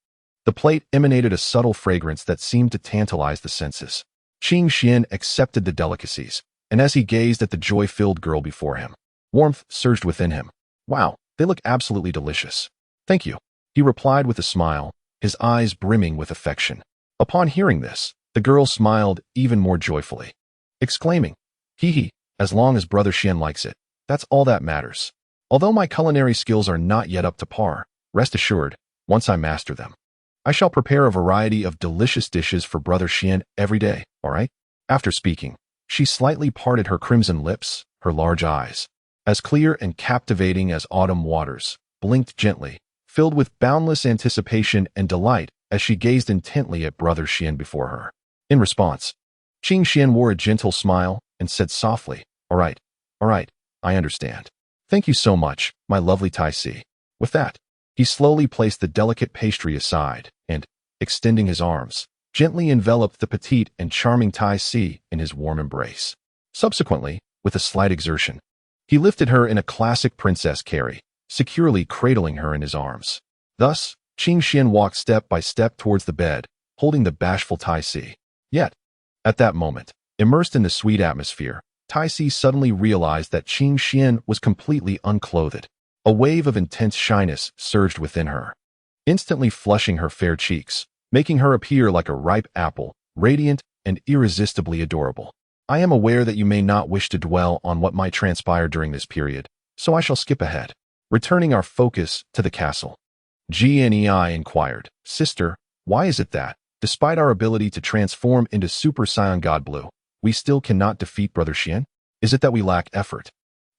The plate emanated a subtle fragrance that seemed to tantalize the senses. Qing Xian accepted the delicacies, and as he gazed at the joy-filled girl before him, warmth surged within him. "Wow, they look absolutely delicious." "Thank you," he replied with a smile, his eyes brimming with affection. Upon hearing this, the girl smiled even more joyfully, exclaiming, "Hee, as long as Brother Xian likes it, that's all that matters. Although my culinary skills are not yet up to par, rest assured, once I master them, I shall prepare a variety of delicious dishes for Brother Xian every day, all right?" After speaking, she slightly parted her crimson lips, her large eyes, as clear and captivating as autumn waters, blinked gently, filled with boundless anticipation and delight as she gazed intently at Brother Xian before her. In response, Qing Xian wore a gentle smile and said softly, all right, I understand. Thank you so much, my lovely Tai Si." With that, he slowly placed the delicate pastry aside and, extending his arms, gently enveloped the petite and charming Tai Si in his warm embrace. Subsequently, with a slight exertion, he lifted her in a classic princess carry, securely cradling her in his arms. Thus, Qing Xian walked step by step towards the bed, holding the bashful Tai Si. Yet, at that moment, immersed in the sweet atmosphere, Tai Si suddenly realized that Qing Xian was completely unclothed. A wave of intense shyness surged within her, instantly flushing her fair cheeks, making her appear like a ripe apple, radiant and irresistibly adorable. "I am aware that you may not wish to dwell on what might transpire during this period, so I shall skip ahead, returning our focus to the castle." Gnei inquired, "Sister, why is it that, despite our ability to transform into Super Saiyan God Blue, we still cannot defeat Brother Xian? Is it that we lack effort?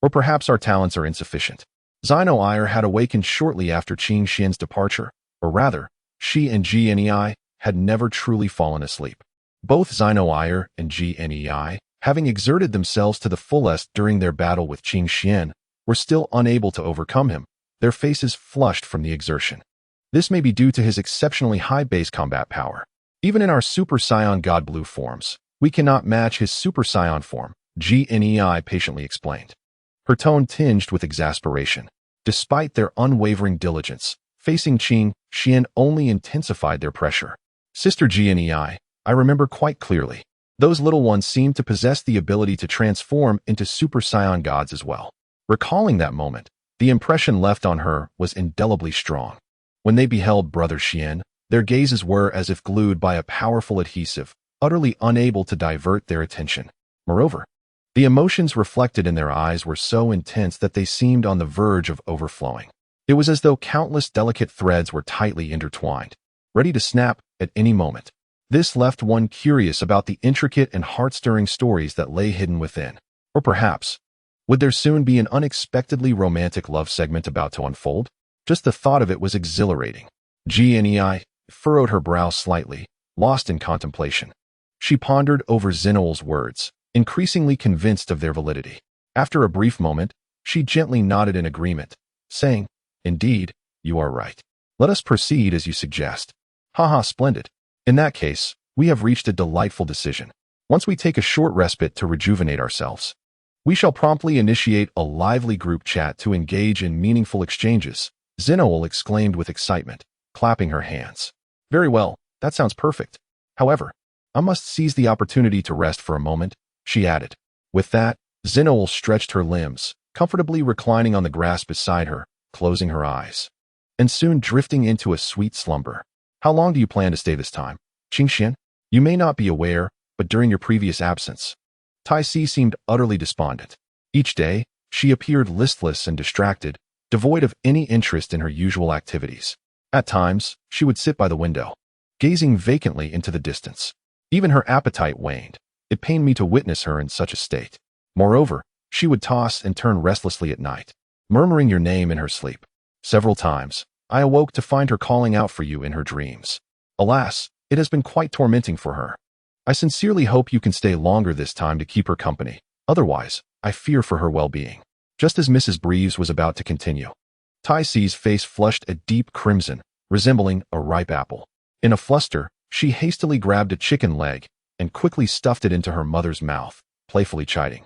Or perhaps our talents are insufficient?" Xino ire had awakened shortly after Qing Xian's departure, or rather, she and Gnei had never truly fallen asleep. Both Xinoir and Gnei, having exerted themselves to the fullest during their battle with Qing Xian, were still unable to overcome him, their faces flushed from the exertion. This may be due to his exceptionally high base combat power. Even in our Super Saiyan God Blue forms, we cannot match his Super Saiyan form, Gnei patiently explained, her tone tinged with exasperation. Despite their unwavering diligence, facing Qing Xian only intensified their pressure. Sister Gnei, I remember quite clearly. Those little ones seemed to possess the ability to transform into Super Saiyan gods as well. Recalling that moment, the impression left on her was indelibly strong. When they beheld Brother Xian, their gazes were as if glued by a powerful adhesive, utterly unable to divert their attention. Moreover, the emotions reflected in their eyes were so intense that they seemed on the verge of overflowing. It was as though countless delicate threads were tightly intertwined, ready to snap at any moment. This left one curious about the intricate and heart-stirring stories that lay hidden within. Or perhaps, would there soon be an unexpectedly romantic love segment about to unfold? Just the thought of it was exhilarating. Gnei furrowed her brow slightly, lost in contemplation. She pondered over Xinoel's words, increasingly convinced of their validity. After a brief moment, she gently nodded in agreement, saying, "Indeed, you are right. Let us proceed as you suggest." "Haha, splendid. In that case, we have reached a delightful decision. Once we take a short respite to rejuvenate ourselves, we shall promptly initiate a lively group chat to engage in meaningful exchanges," Xinoel exclaimed with excitement, clapping her hands. "Very well, that sounds perfect. However, I must seize the opportunity to rest for a moment," she added. With that, Xinoel stretched her limbs, comfortably reclining on the grass beside her, closing her eyes, and soon drifting into a sweet slumber. "How long do you plan to stay this time, Qing Xian? You may not be aware, but during your previous absence," Tai Si seemed utterly despondent. Each day, she appeared listless and distracted, devoid of any interest in her usual activities. At times, she would sit by the window, gazing vacantly into the distance. Even her appetite waned. It pained me to witness her in such a state. Moreover, she would toss and turn restlessly at night, murmuring your name in her sleep. Several times, I awoke to find her calling out for you in her dreams. Alas, it has been quite tormenting for her. I sincerely hope you can stay longer this time to keep her company. Otherwise, I fear for her well-being." Just as Mrs. Breves was about to continue, Tai Si's face flushed a deep crimson, resembling a ripe apple. In a fluster, she hastily grabbed a chicken leg and quickly stuffed it into her mother's mouth, playfully chiding,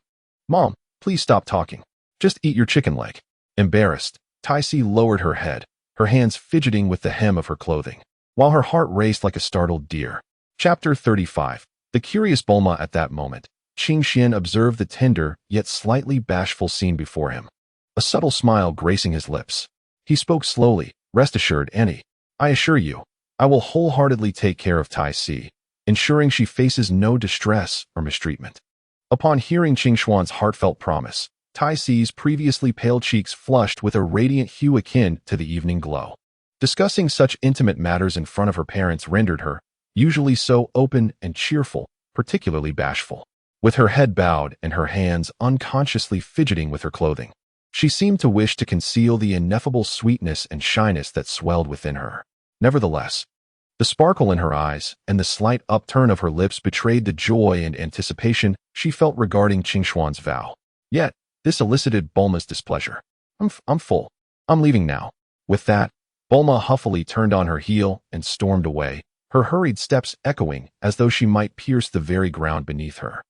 "Mom, please stop talking. Just eat your chicken leg." Embarrassed, Tai Si lowered her head, her hands fidgeting with the hem of her clothing, while her heart raced like a startled deer. Chapter 35. The curious Bulma. At that moment, Qing Xian observed the tender yet slightly bashful scene before him, a subtle smile gracing his lips. He spoke slowly, "Rest assured, Annie. I assure you, I will wholeheartedly take care of Tai Si, ensuring she faces no distress or mistreatment." Upon hearing Qing Xuan's heartfelt promise, Tai Si's previously pale cheeks flushed with a radiant hue akin to the evening glow. Discussing such intimate matters in front of her parents rendered her, usually so open and cheerful, particularly bashful. With her head bowed and her hands unconsciously fidgeting with her clothing, she seemed to wish to conceal the ineffable sweetness and shyness that swelled within her. Nevertheless, the sparkle in her eyes and the slight upturn of her lips betrayed the joy and anticipation she felt regarding Qing Xuan's vow. Yet, this elicited Bulma's displeasure. I'm full. I'm leaving now." With that, Bulma huffily turned on her heel and stormed away, her hurried steps echoing as though she might pierce the very ground beneath her.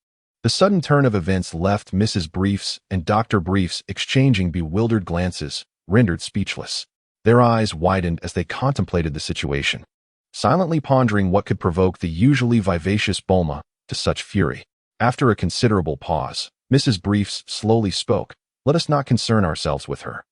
The sudden turn of events left Mrs. Briefs and Dr. Briefs exchanging bewildered glances, rendered speechless. Their eyes widened as they contemplated the situation, silently pondering what could provoke the usually vivacious Bulma to such fury. After a considerable pause, Mrs. Briefs slowly spoke, "Let us not concern ourselves with her.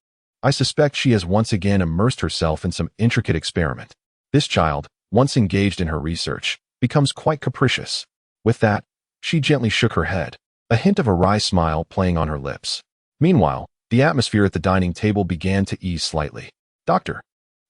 I suspect she has once again immersed herself in some intricate experiment. This child, once engaged in her research, becomes quite capricious." With that, she gently shook her head, a hint of a wry smile playing on her lips. Meanwhile, the atmosphere at the dining table began to ease slightly. Dr.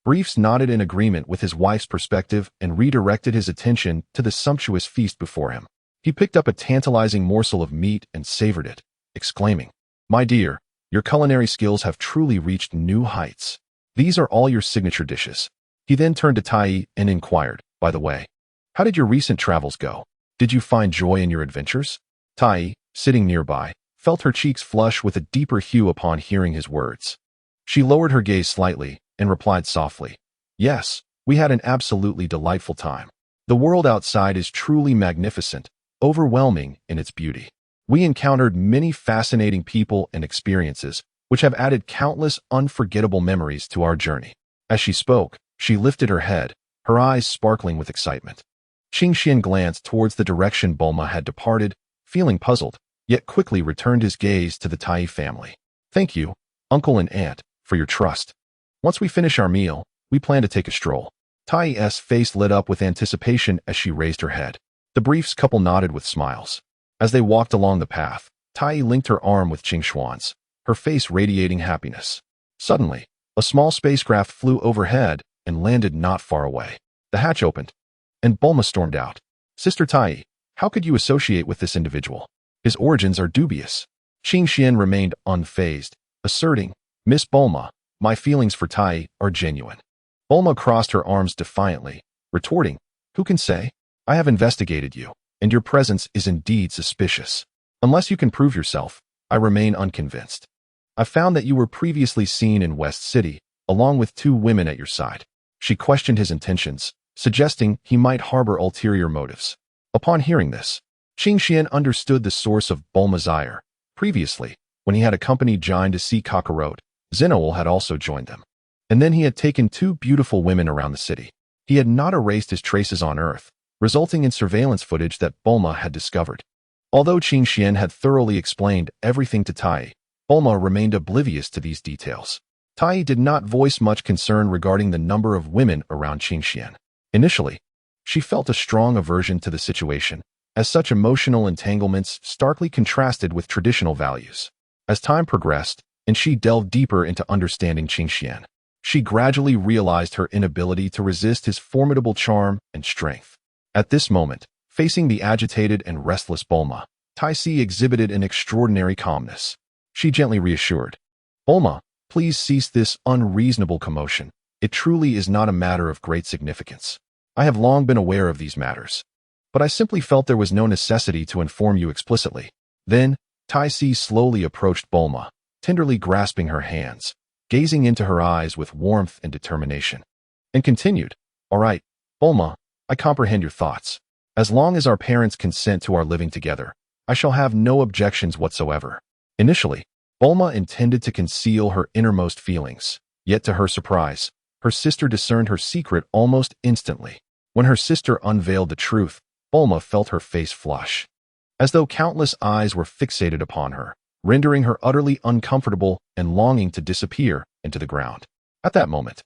Briefs nodded in agreement with his wife's perspective and redirected his attention to the sumptuous feast before him. He picked up a tantalizing morsel of meat and savored it, exclaiming, "My dear, your culinary skills have truly reached new heights. These are all your signature dishes." He then turned to Tai and inquired, "By the way, how did your recent travels go? Did you find joy in your adventures?" Tai, sitting nearby, felt her cheeks flush with a deeper hue upon hearing his words. She lowered her gaze slightly and replied softly, "Yes, we had an absolutely delightful time. The world outside is truly magnificent, overwhelming in its beauty. We encountered many fascinating people and experiences, which have added countless unforgettable memories to our journey." As she spoke, she lifted her head, her eyes sparkling with excitement. Qing Xian glanced towards the direction Bulma had departed, feeling puzzled, yet quickly returned his gaze to the Tai family. "Thank you, uncle and aunt, for your trust. Once we finish our meal, we plan to take a stroll." Tai's face lit up with anticipation as she raised her head. The briefs couple nodded with smiles. As they walked along the path, Tai linked her arm with Qing Xuan's, her face radiating happiness. Suddenly, a small spacecraft flew overhead and landed not far away. The hatch opened, and Bulma stormed out. "Sister Tai, how could you associate with this individual? His origins are dubious." Qing Xian remained unfazed, asserting, "Miss Bulma, my feelings for Tai are genuine." Bulma crossed her arms defiantly, retorting, "Who can say? I have investigated you, and your presence is indeed suspicious. Unless you can prove yourself, I remain unconvinced. I found that you were previously seen in West City, along with 2 women at your side." She questioned his intentions, suggesting he might harbor ulterior motives. Upon hearing this, Qing Xian understood the source of Bulma's ire. Previously, when he had accompanied Jine to see Kakarot, Zenoul had also joined them. And then he had taken 2 beautiful women around the city. He had not erased his traces on Earth, resulting in surveillance footage that Bulma had discovered. Although Qing Xian had thoroughly explained everything to Tai, Bulma remained oblivious to these details. Tai did not voice much concern regarding the number of women around Qing Xian. Initially, she felt a strong aversion to the situation, as such emotional entanglements starkly contrasted with traditional values. As time progressed, and she delved deeper into understanding Qing Xian, she gradually realized her inability to resist his formidable charm and strength. At this moment, facing the agitated and restless Bulma, Tai Si exhibited an extraordinary calmness. She gently reassured, "Bulma, please cease this unreasonable commotion. It truly is not a matter of great significance. I have long been aware of these matters, but I simply felt there was no necessity to inform you explicitly." Then, Tai Si slowly approached Bulma, tenderly grasping her hands, gazing into her eyes with warmth and determination, and continued, "All right, Bulma, I comprehend your thoughts. As long as our parents consent to our living together, I shall have no objections whatsoever." Initially, Bulma intended to conceal her innermost feelings, yet to her surprise, her sister discerned her secret almost instantly. When her sister unveiled the truth, Bulma felt her face flush, as though countless eyes were fixated upon her, rendering her utterly uncomfortable and longing to disappear into the ground. At that moment,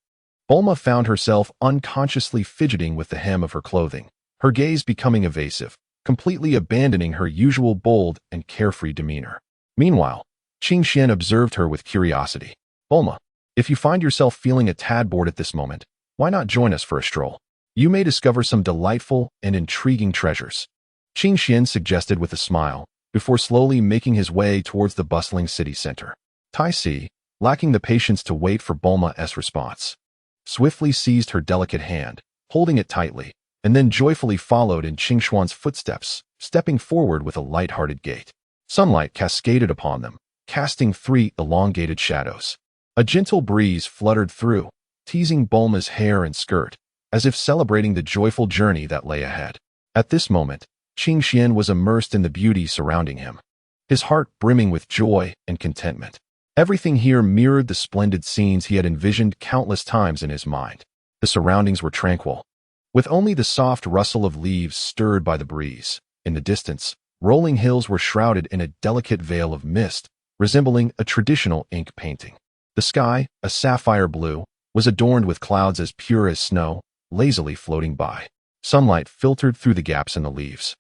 Bulma found herself unconsciously fidgeting with the hem of her clothing, her gaze becoming evasive, completely abandoning her usual bold and carefree demeanor. Meanwhile, Qing Xian observed her with curiosity. "Bulma, if you find yourself feeling a tad bored at this moment, why not join us for a stroll? You may discover some delightful and intriguing treasures," Qing Xian suggested with a smile, before slowly making his way towards the bustling city center. Tai Si, lacking the patience to wait for Bulma's response, swiftly seized her delicate hand, holding it tightly, and then joyfully followed in Qing Xuan's footsteps, stepping forward with a light-hearted gait. Sunlight cascaded upon them, casting 3 elongated shadows. A gentle breeze fluttered through, teasing Bulma's hair and skirt, as if celebrating the joyful journey that lay ahead. At this moment, Qing Xian was immersed in the beauty surrounding him, his heart brimming with joy and contentment. Everything here mirrored the splendid scenes he had envisioned countless times in his mind. The surroundings were tranquil, with only the soft rustle of leaves stirred by the breeze. In the distance, rolling hills were shrouded in a delicate veil of mist, resembling a traditional ink painting. The sky, a sapphire blue, was adorned with clouds as pure as snow, lazily floating by. Sunlight filtered through the gaps in the leaves,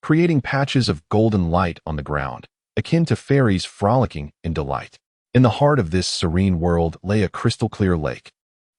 creating patches of golden light on the ground, akin to fairies frolicking in delight. In the heart of this serene world lay a crystal-clear lake,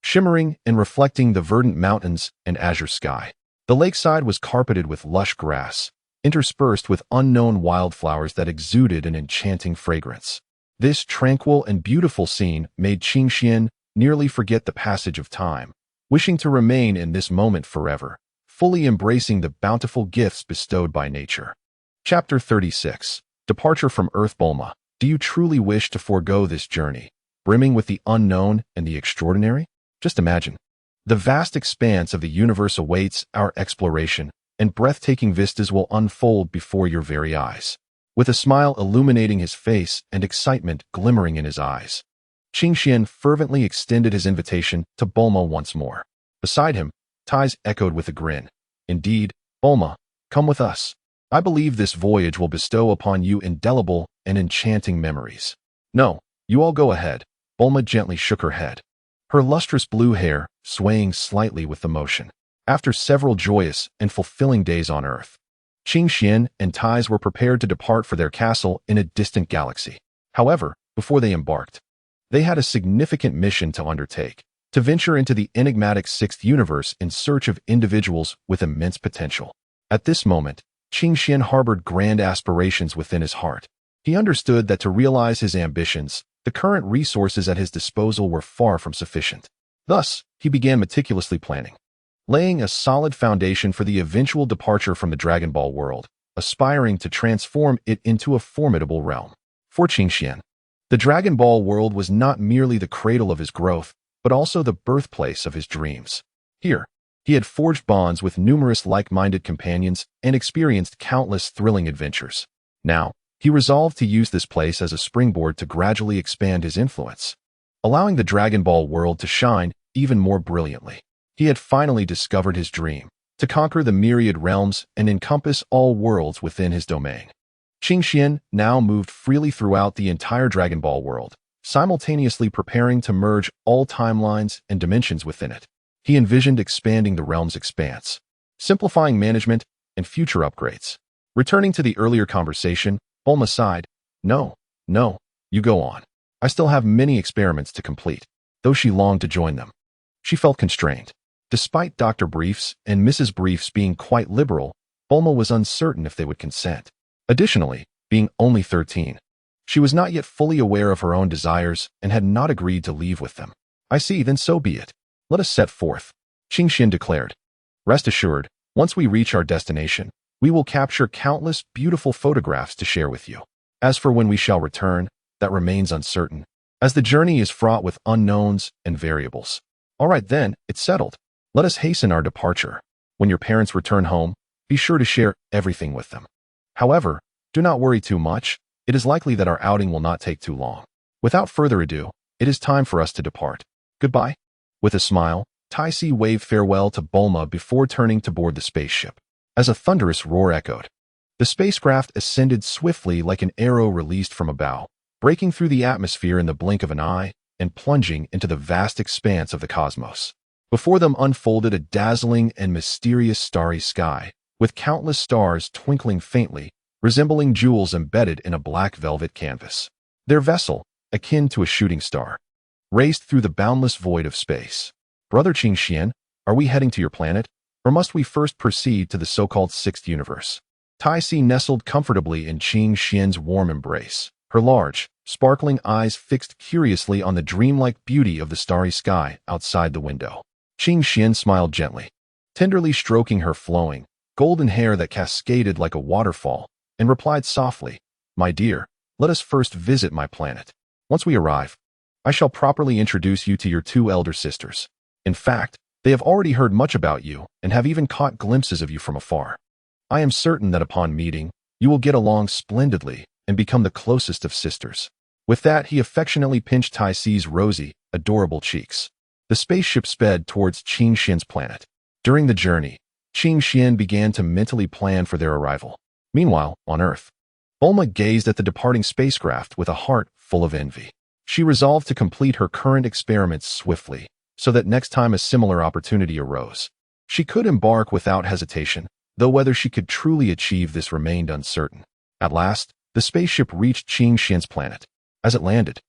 shimmering and reflecting the verdant mountains and azure sky. The lakeside was carpeted with lush grass, interspersed with unknown wildflowers that exuded an enchanting fragrance. This tranquil and beautiful scene made Qing Xian nearly forget the passage of time, wishing to remain in this moment forever, fully embracing the bountiful gifts bestowed by nature. Chapter 36. Departure from Earth. Bulma, do you truly wish to forego this journey, brimming with the unknown and the extraordinary? Just imagine. The vast expanse of the universe awaits our exploration, and breathtaking vistas will unfold before your very eyes. With a smile illuminating his face and excitement glimmering in his eyes, Qing Xian fervently extended his invitation to Bulma once more. Beside him, Tais echoed with a grin. Indeed, Bulma, come with us. I believe this voyage will bestow upon you indelible and enchanting memories. No, you all go ahead. Bulma gently shook her head, her lustrous blue hair swaying slightly with the motion. After several joyous and fulfilling days on Earth, Qing Xian and Tais were prepared to depart for their castle in a distant galaxy. However, before they embarked, they had a significant mission to undertake, to venture into the enigmatic sixth universe in search of individuals with immense potential. At this moment, Qing Xian harbored grand aspirations within his heart. He understood that to realize his ambitions, the current resources at his disposal were far from sufficient. Thus, he began meticulously planning, laying a solid foundation for the eventual departure from the Dragon Ball world, aspiring to transform it into a formidable realm. For Qing Xian, the Dragon Ball world was not merely the cradle of his growth, but also the birthplace of his dreams. Here, he had forged bonds with numerous like-minded companions and experienced countless thrilling adventures. Now, he resolved to use this place as a springboard to gradually expand his influence, allowing the Dragon Ball world to shine even more brilliantly. He had finally discovered his dream, to conquer the myriad realms and encompass all worlds within his domain. Qing Xian now moved freely throughout the entire Dragon Ball world, simultaneously preparing to merge all timelines and dimensions within it. He envisioned expanding the realm's expanse, simplifying management and future upgrades. Returning to the earlier conversation, Bulma sighed. No, you go on. I still have many experiments to complete. Though she longed to join them, she felt constrained. Despite Dr. Briefs and Mrs. Briefs being quite liberal, Bulma was uncertain if they would consent. Additionally, being only 13, she was not yet fully aware of her own desires and had not agreed to leave with them. I see, then so be it. Let us set forth, Qing Xian declared. Rest assured, once we reach our destination, we will capture countless beautiful photographs to share with you. As for when we shall return, that remains uncertain, as the journey is fraught with unknowns and variables. All right then, it's settled. Let us hasten our departure. When your parents return home, be sure to share everything with them. However, do not worry too much. It is likely that our outing will not take too long. Without further ado, it is time for us to depart. Goodbye. With a smile, Tai Si waved farewell to Bulma before turning to board the spaceship. As a thunderous roar echoed, the spacecraft ascended swiftly like an arrow released from a bow, breaking through the atmosphere in the blink of an eye and plunging into the vast expanse of the cosmos. Before them unfolded a dazzling and mysterious starry sky, with countless stars twinkling faintly, resembling jewels embedded in a black velvet canvas. Their vessel, akin to a shooting star, raced through the boundless void of space. Brother Qing Xian, are we heading to your planet, or must we first proceed to the so-called sixth universe? Tai Si nestled comfortably in Qing Xian's warm embrace, her large, sparkling eyes fixed curiously on the dreamlike beauty of the starry sky outside the window. Qing Xian smiled gently, tenderly stroking her flowing, golden hair that cascaded like a waterfall, and replied softly, My dear, let us first visit my planet. Once we arrive, I shall properly introduce you to your two elder sisters. In fact, they have already heard much about you and have even caught glimpses of you from afar. I am certain that upon meeting, you will get along splendidly and become the closest of sisters. With that, he affectionately pinched Tai Si's rosy, adorable cheeks. The spaceship sped towards Qing Xian's planet. During the journey, Qing Xian began to mentally plan for their arrival. Meanwhile, on Earth, Bulma gazed at the departing spacecraft with a heart full of envy. She resolved to complete her current experiments swiftly, so that next time a similar opportunity arose, she could embark without hesitation, though whether she could truly achieve this remained uncertain. At last, the spaceship reached Qing Xian's planet. As it landed,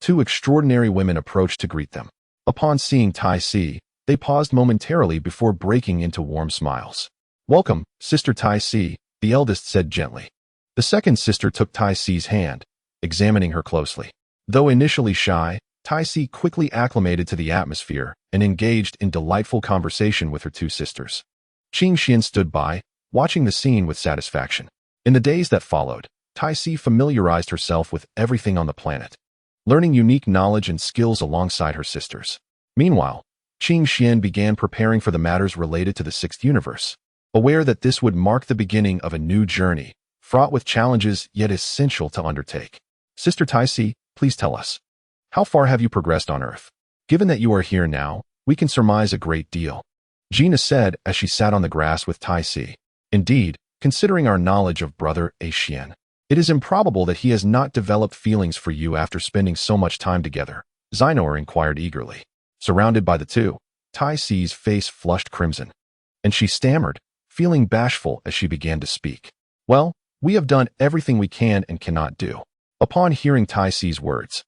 two extraordinary women approached to greet them. Upon seeing Tai Si, they paused momentarily before breaking into warm smiles. Welcome, Sister Tai Si, the eldest said gently. The second sister took Tai Si's hand, examining her closely. Though initially shy, Tai-Si quickly acclimated to the atmosphere and engaged in delightful conversation with her two sisters. Qing Xian stood by, watching the scene with satisfaction. In the days that followed, Tai-Si familiarized herself with everything on the planet, learning unique knowledge and skills alongside her sisters. Meanwhile, Qing Xian began preparing for the matters related to the sixth universe, aware that this would mark the beginning of a new journey, fraught with challenges yet essential to undertake. Sister Tai-Si, please tell us, how far have you progressed on Earth? Given that you are here now, we can surmise a great deal, Gina said as she sat on the grass with Tai-Si. Indeed, considering our knowledge of Brother A. Xian, it is improbable that he has not developed feelings for you after spending so much time together, Xinor inquired eagerly. Surrounded by the two, Tai-Si's face flushed crimson, and she stammered, feeling bashful as she began to speak. Well, we have done everything we can and cannot do. Upon hearing Tai-Si's words,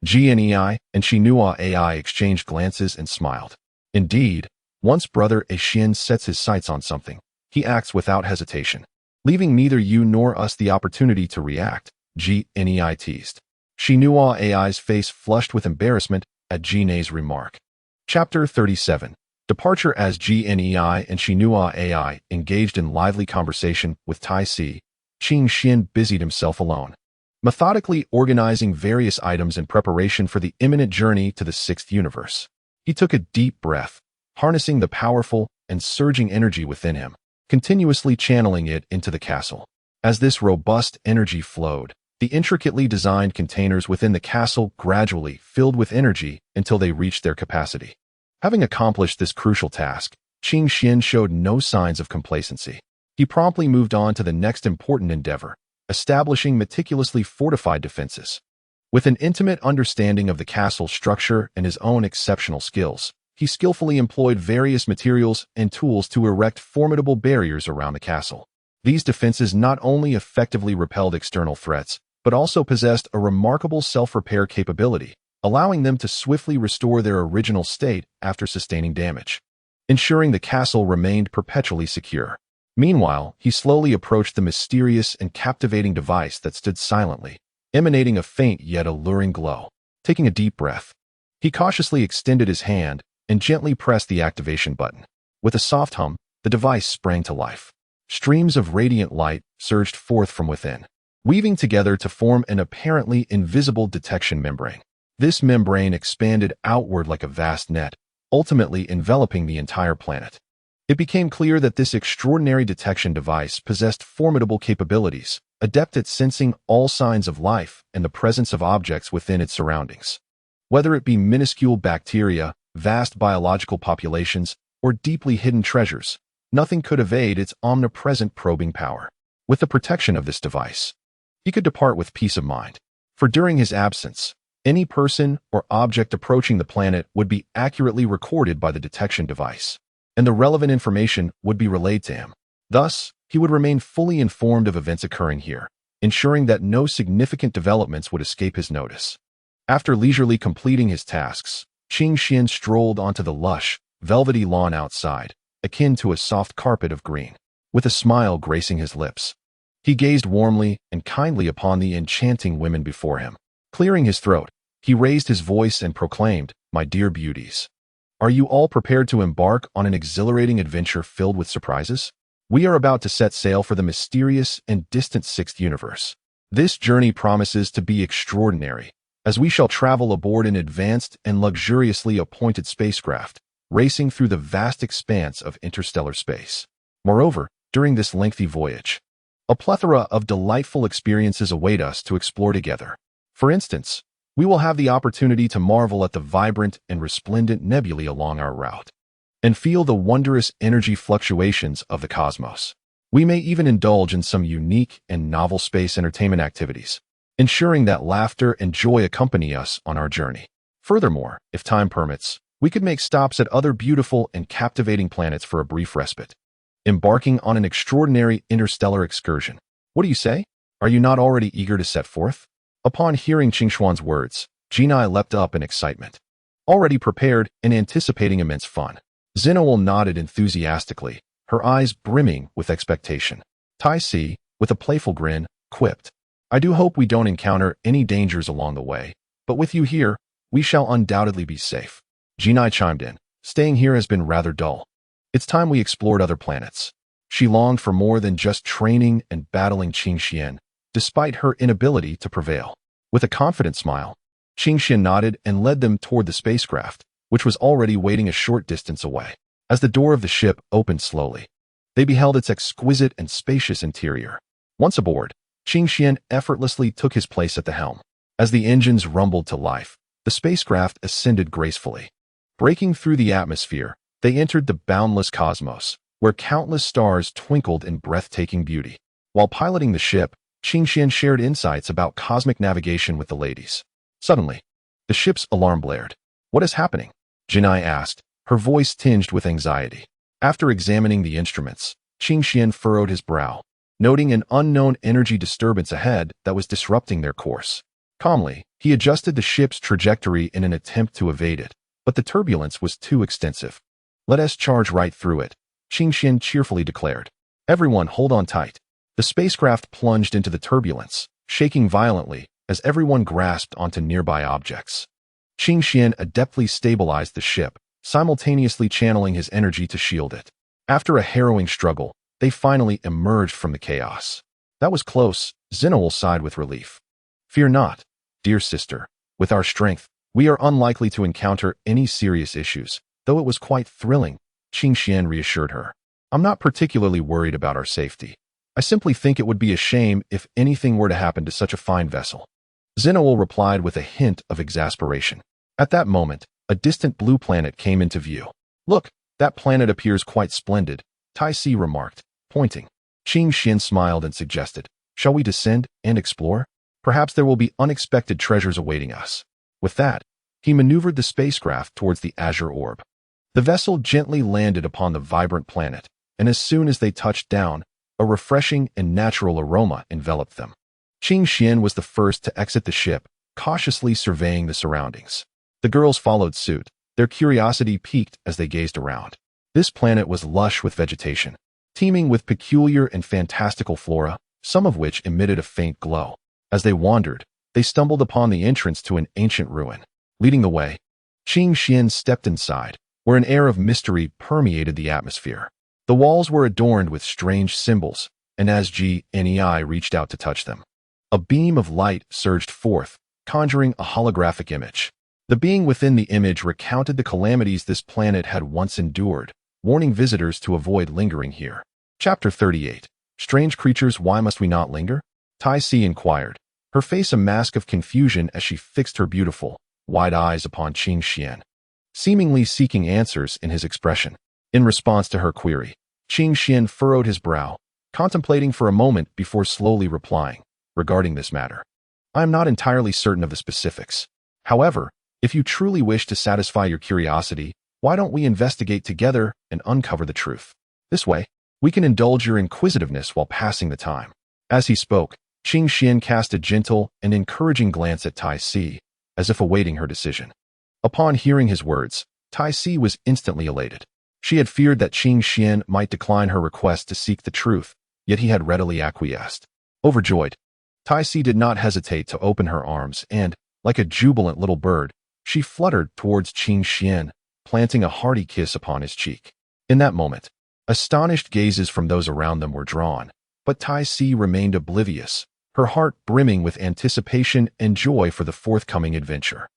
Gnei and Shinua Ai exchanged glances and smiled. Indeed, once Brother A. Xian sets his sights on something, he acts without hesitation, leaving neither you nor us the opportunity to react, Gnei teased. Shinua Ai's face flushed with embarrassment at Gnei's remark. Chapter 37. Departure. As Gnei and Shinua Ai engaged in lively conversation with Tai-Si, Qing Xian busied himself alone, methodically organizing various items in preparation for the imminent journey to the sixth universe. He took a deep breath, harnessing the powerful and surging energy within him, continuously channeling it into the castle. As this robust energy flowed, the intricately designed containers within the castle gradually filled with energy until they reached their capacity. Having accomplished this crucial task, Qing Xian showed no signs of complacency. He promptly moved on to the next important endeavor, establishing meticulously fortified defenses. With an intimate understanding of the castle's structure and his own exceptional skills, he skillfully employed various materials and tools to erect formidable barriers around the castle. These defenses not only effectively repelled external threats, but also possessed a remarkable self-repair capability, allowing them to swiftly restore their original state after sustaining damage, ensuring the castle remained perpetually secure. Meanwhile, he slowly approached the mysterious and captivating device that stood silently, emanating a faint yet alluring glow. Taking a deep breath, he cautiously extended his hand and gently pressed the activation button. With a soft hum, the device sprang to life. Streams of radiant light surged forth from within, weaving together to form an apparently invisible detection membrane. This membrane expanded outward like a vast net, ultimately enveloping the entire planet. It became clear that this extraordinary detection device possessed formidable capabilities, adept at sensing all signs of life and the presence of objects within its surroundings. Whether it be minuscule bacteria, vast biological populations, or deeply hidden treasures, nothing could evade its omnipresent probing power. With the protection of this device, he could depart with peace of mind. For during his absence, any person or object approaching the planet would be accurately recorded by the detection device, and the relevant information would be relayed to him. Thus, he would remain fully informed of events occurring here, ensuring that no significant developments would escape his notice. After leisurely completing his tasks, Qing Xian strolled onto the lush, velvety lawn outside, akin to a soft carpet of green, with a smile gracing his lips. He gazed warmly and kindly upon the enchanting women before him. Clearing his throat, he raised his voice and proclaimed, "My dear beauties, are you all prepared to embark on an exhilarating adventure filled with surprises? We are about to set sail for the mysterious and distant sixth universe. This journey promises to be extraordinary, as we shall travel aboard an advanced and luxuriously appointed spacecraft, racing through the vast expanse of interstellar space. Moreover, during this lengthy voyage, a plethora of delightful experiences await us to explore together. For instance, we will have the opportunity to marvel at the vibrant and resplendent nebulae along our route, and feel the wondrous energy fluctuations of the cosmos. We may even indulge in some unique and novel space entertainment activities, ensuring that laughter and joy accompany us on our journey. Furthermore, if time permits, we could make stops at other beautiful and captivating planets for a brief respite, embarking on an extraordinary interstellar excursion. What do you say? Are you not already eager to set forth?" Upon hearing Qingshuan's words, Jinai leapt up in excitement. Already prepared and anticipating immense fun, Xinowal nodded enthusiastically, her eyes brimming with expectation. Tai-Si, with a playful grin, quipped, "I do hope we don't encounter any dangers along the way, but with you here, We shall undoubtedly be safe. Jinai chimed in. Staying here has been rather dull. It's time we explored other planets. She longed for more than just training and battling Qingxian, despite her inability to prevail. With a confident smile, Qingxian nodded and led them toward the spacecraft, which was already waiting a short distance away. As the door of the ship opened slowly, they beheld its exquisite and spacious interior. Once aboard, Qingxian effortlessly took his place at the helm. As the engines rumbled to life, the spacecraft ascended gracefully. Breaking through the atmosphere, they entered the boundless cosmos, where countless stars twinkled in breathtaking beauty. While piloting the ship, Qingxian shared insights about cosmic navigation with the ladies. Suddenly, the ship's alarm blared. What is happening? Jinai asked, her voice tinged with anxiety. After examining the instruments, Qingxian furrowed his brow, noting an unknown energy disturbance ahead that was disrupting their course. Calmly, he adjusted the ship's trajectory in an attempt to evade it, but the turbulence was too extensive. Let us charge right through it, Qingxian cheerfully declared. Everyone hold on tight. The spacecraft plunged into the turbulence, shaking violently as everyone grasped onto nearby objects. Qingxian adeptly stabilized the ship, simultaneously channeling his energy to shield it. After a harrowing struggle, they finally emerged from the chaos. That was close, Zinoul sighed with relief. Fear not, dear sister. With our strength, we are unlikely to encounter any serious issues, though it was quite thrilling, Qingxian reassured her. I'm not particularly worried about our safety. I simply think it would be a shame if anything were to happen to such a fine vessel. Zinoul replied with a hint of exasperation. At that moment, a distant blue planet came into view. Look, that planet appears quite splendid, Tai Si remarked, pointing. Qingxian smiled and suggested, shall we descend and explore? Perhaps there will be unexpected treasures awaiting us. With that, he maneuvered the spacecraft towards the azure orb. The vessel gently landed upon the vibrant planet, and as soon as they touched down, a refreshing and natural aroma enveloped them. Qingxian was the first to exit the ship, cautiously surveying the surroundings. The girls followed suit, their curiosity piqued as they gazed around. This planet was lush with vegetation, teeming with peculiar and fantastical flora, some of which emitted a faint glow. As they wandered, they stumbled upon the entrance to an ancient ruin. Leading the way, Qingxian stepped inside, where an air of mystery permeated the atmosphere. The walls were adorned with strange symbols, and as Jinai reached out to touch them, a beam of light surged forth, conjuring a holographic image. The being within the image recounted the calamities this planet had once endured, warning visitors to avoid lingering here. Chapter 38. Strange creatures, why must we not linger? Tai Si inquired, her face a mask of confusion as she fixed her beautiful, wide eyes upon Qingxian, seemingly seeking answers in his expression. In response to her query, Qingxian furrowed his brow, contemplating for a moment before slowly replying, regarding this matter. I am not entirely certain of the specifics. However, if you truly wish to satisfy your curiosity, why don't we investigate together and uncover the truth? This way, we can indulge your inquisitiveness while passing the time. As he spoke, Qingxian cast a gentle and encouraging glance at Tai Si, as if awaiting her decision. Upon hearing his words, Tai Si was instantly elated. She had feared that Qingxian might decline her request to seek the truth, yet he had readily acquiesced. Overjoyed, Tai Si did not hesitate to open her arms and, like a jubilant little bird, she fluttered towards Qingxian, planting a hearty kiss upon his cheek. In that moment, astonished gazes from those around them were drawn, but Tai Si remained oblivious, her heart brimming with anticipation and joy for the forthcoming adventure.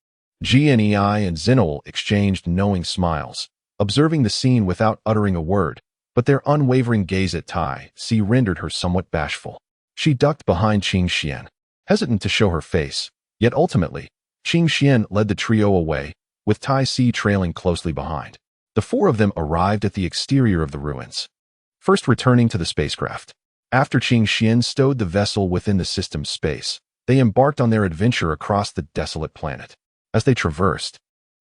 Jinai and Zinoul exchanged knowing smiles, observing the scene without uttering a word, but their unwavering gaze at Tai Si rendered her somewhat bashful. She ducked behind Qingxian, hesitant to show her face, yet ultimately, Qingxian led the trio away, with Tai Si trailing closely behind. The four of them arrived at the exterior of the ruins, first returning to the spacecraft. After Qingxian stowed the vessel within the system's space, they embarked on their adventure across the desolate planet. As they traversed,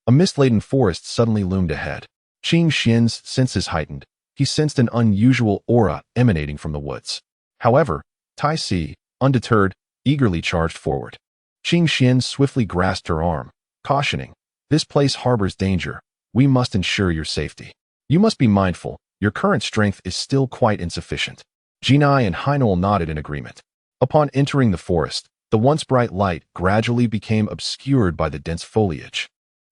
a mist-laden forest suddenly loomed ahead. Qingxian's senses heightened. He sensed an unusual aura emanating from the woods. However, Tai Si, undeterred, eagerly charged forward. Qingxian swiftly grasped her arm, cautioning, "This place harbors danger. We must ensure your safety. You must be mindful. Your current strength is still quite insufficient." Jinai and Hainul nodded in agreement. Upon entering the forest, The once bright light gradually became obscured by the dense foliage,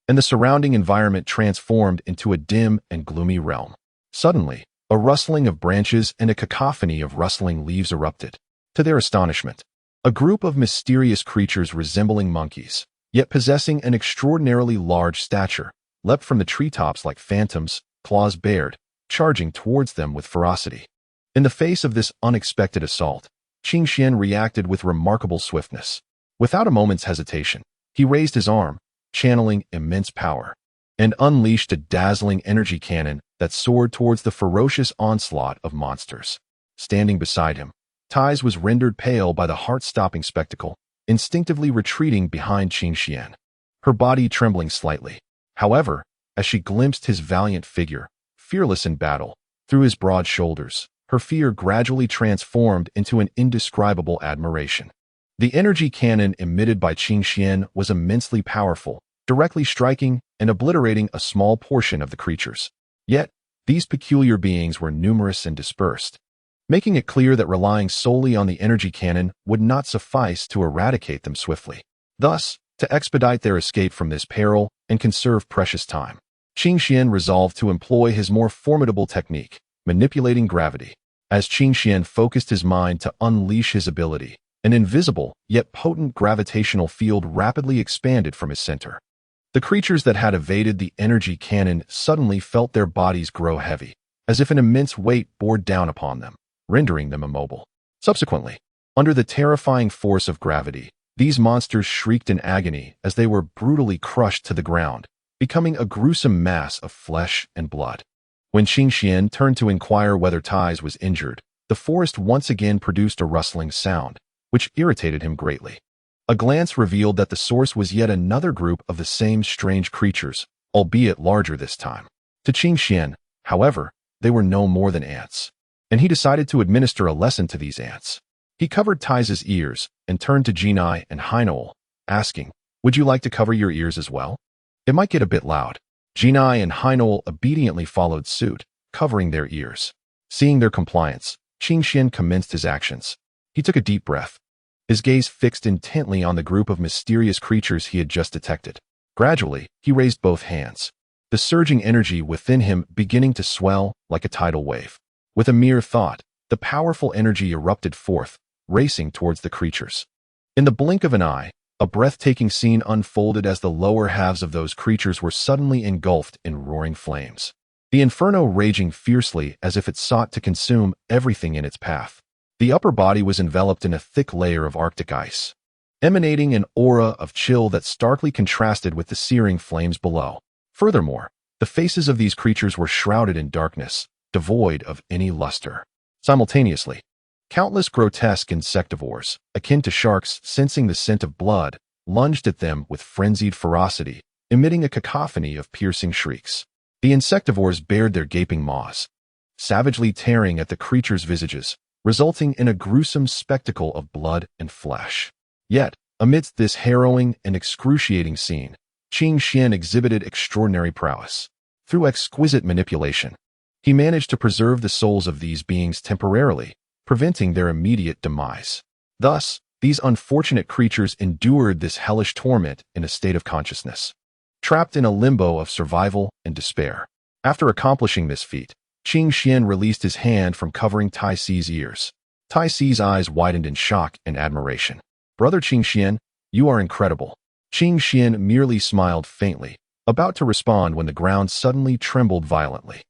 and the surrounding environment transformed into a dim and gloomy realm. Suddenly, a rustling of branches and a cacophony of rustling leaves erupted. To their astonishment, a group of mysterious creatures resembling monkeys, yet possessing an extraordinarily large stature, leapt from the treetops like phantoms, claws bared, charging towards them with ferocity. In the face of this unexpected assault, Qing Xian reacted with remarkable swiftness. Without a moment's hesitation, he raised his arm, channeling immense power, and unleashed a dazzling energy cannon that soared towards the ferocious onslaught of monsters. Standing beside him, Tai's was rendered pale by the heart-stopping spectacle, instinctively retreating behind Qing Xian, her body trembling slightly. However, as she glimpsed his valiant figure, fearless in battle, through his broad shoulders, her fear gradually transformed into an indescribable admiration. The energy cannon emitted by Qing Xian was immensely powerful, directly striking and obliterating a small portion of the creatures. Yet, these peculiar beings were numerous and dispersed, making it clear that relying solely on the energy cannon would not suffice to eradicate them swiftly. Thus, to expedite their escape from this peril and conserve precious time, Qing Xian resolved to employ his more formidable technique, manipulating gravity. As Qing Xian focused his mind to unleash his ability, an invisible yet potent gravitational field rapidly expanded from his center. The creatures that had evaded the energy cannon suddenly felt their bodies grow heavy, as if an immense weight bore down upon them, rendering them immobile. Subsequently, under the terrifying force of gravity, these monsters shrieked in agony as they were brutally crushed to the ground, becoming a gruesome mass of flesh and blood. When Qing Xian turned to inquire whether Tai's was injured, the forest once again produced a rustling sound, which irritated him greatly. A glance revealed that the source was yet another group of the same strange creatures, albeit larger this time. To Qing Xian, however, they were no more than ants, and he decided to administer a lesson to these ants. He covered Tai's ears and turned to Jinai and Hainoel, asking, "Would you like to cover your ears as well? It might get a bit loud." Jinai and Hainoel obediently followed suit, covering their ears. Seeing their compliance, Qing Xian commenced his actions. He took a deep breath, his gaze fixed intently on the group of mysterious creatures he had just detected. Gradually, he raised both hands, the surging energy within him beginning to swell like a tidal wave. With a mere thought, the powerful energy erupted forth, racing towards the creatures. In the blink of an eye, a breathtaking scene unfolded as the lower halves of those creatures were suddenly engulfed in roaring flames, the inferno raging fiercely as if it sought to consume everything in its path. The upper body was enveloped in a thick layer of Arctic ice, emanating an aura of chill that starkly contrasted with the searing flames below. Furthermore, the faces of these creatures were shrouded in darkness, devoid of any luster. Simultaneously, countless grotesque insectivores, akin to sharks sensing the scent of blood, lunged at them with frenzied ferocity, emitting a cacophony of piercing shrieks. The insectivores bared their gaping maws, savagely tearing at the creatures' visages, resulting in a gruesome spectacle of blood and flesh. Yet, amidst this harrowing and excruciating scene, Qing Xian exhibited extraordinary prowess. Through exquisite manipulation, he managed to preserve the souls of these beings temporarily, preventing their immediate demise. Thus, these unfortunate creatures endured this hellish torment in a state of consciousness, trapped in a limbo of survival and despair. After accomplishing this feat, Qing Xian released his hand from covering Tai Si's ears. Tai Si's eyes widened in shock and admiration. "Brother Qing Xian, you are incredible." Qing Xian merely smiled faintly, about to respond when the ground suddenly trembled violently.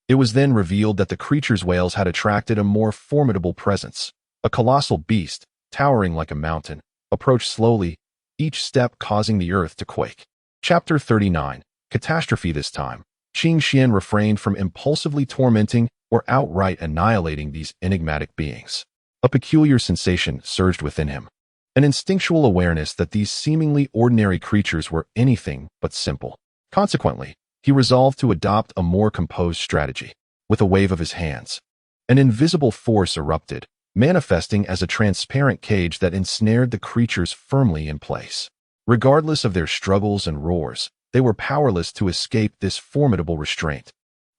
It was then revealed that the creature's wails had attracted a more formidable presence. A colossal beast, towering like a mountain, approached slowly, each step causing the earth to quake. Chapter 39. Catastrophe. This time, Qing Xian refrained from impulsively tormenting or outright annihilating these enigmatic beings. A peculiar sensation surged within him, an instinctual awareness that these seemingly ordinary creatures were anything but simple. Consequently, he resolved to adopt a more composed strategy. With a wave of his hands, an invisible force erupted, manifesting as a transparent cage that ensnared the creatures firmly in place. Regardless of their struggles and roars, they were powerless to escape this formidable restraint,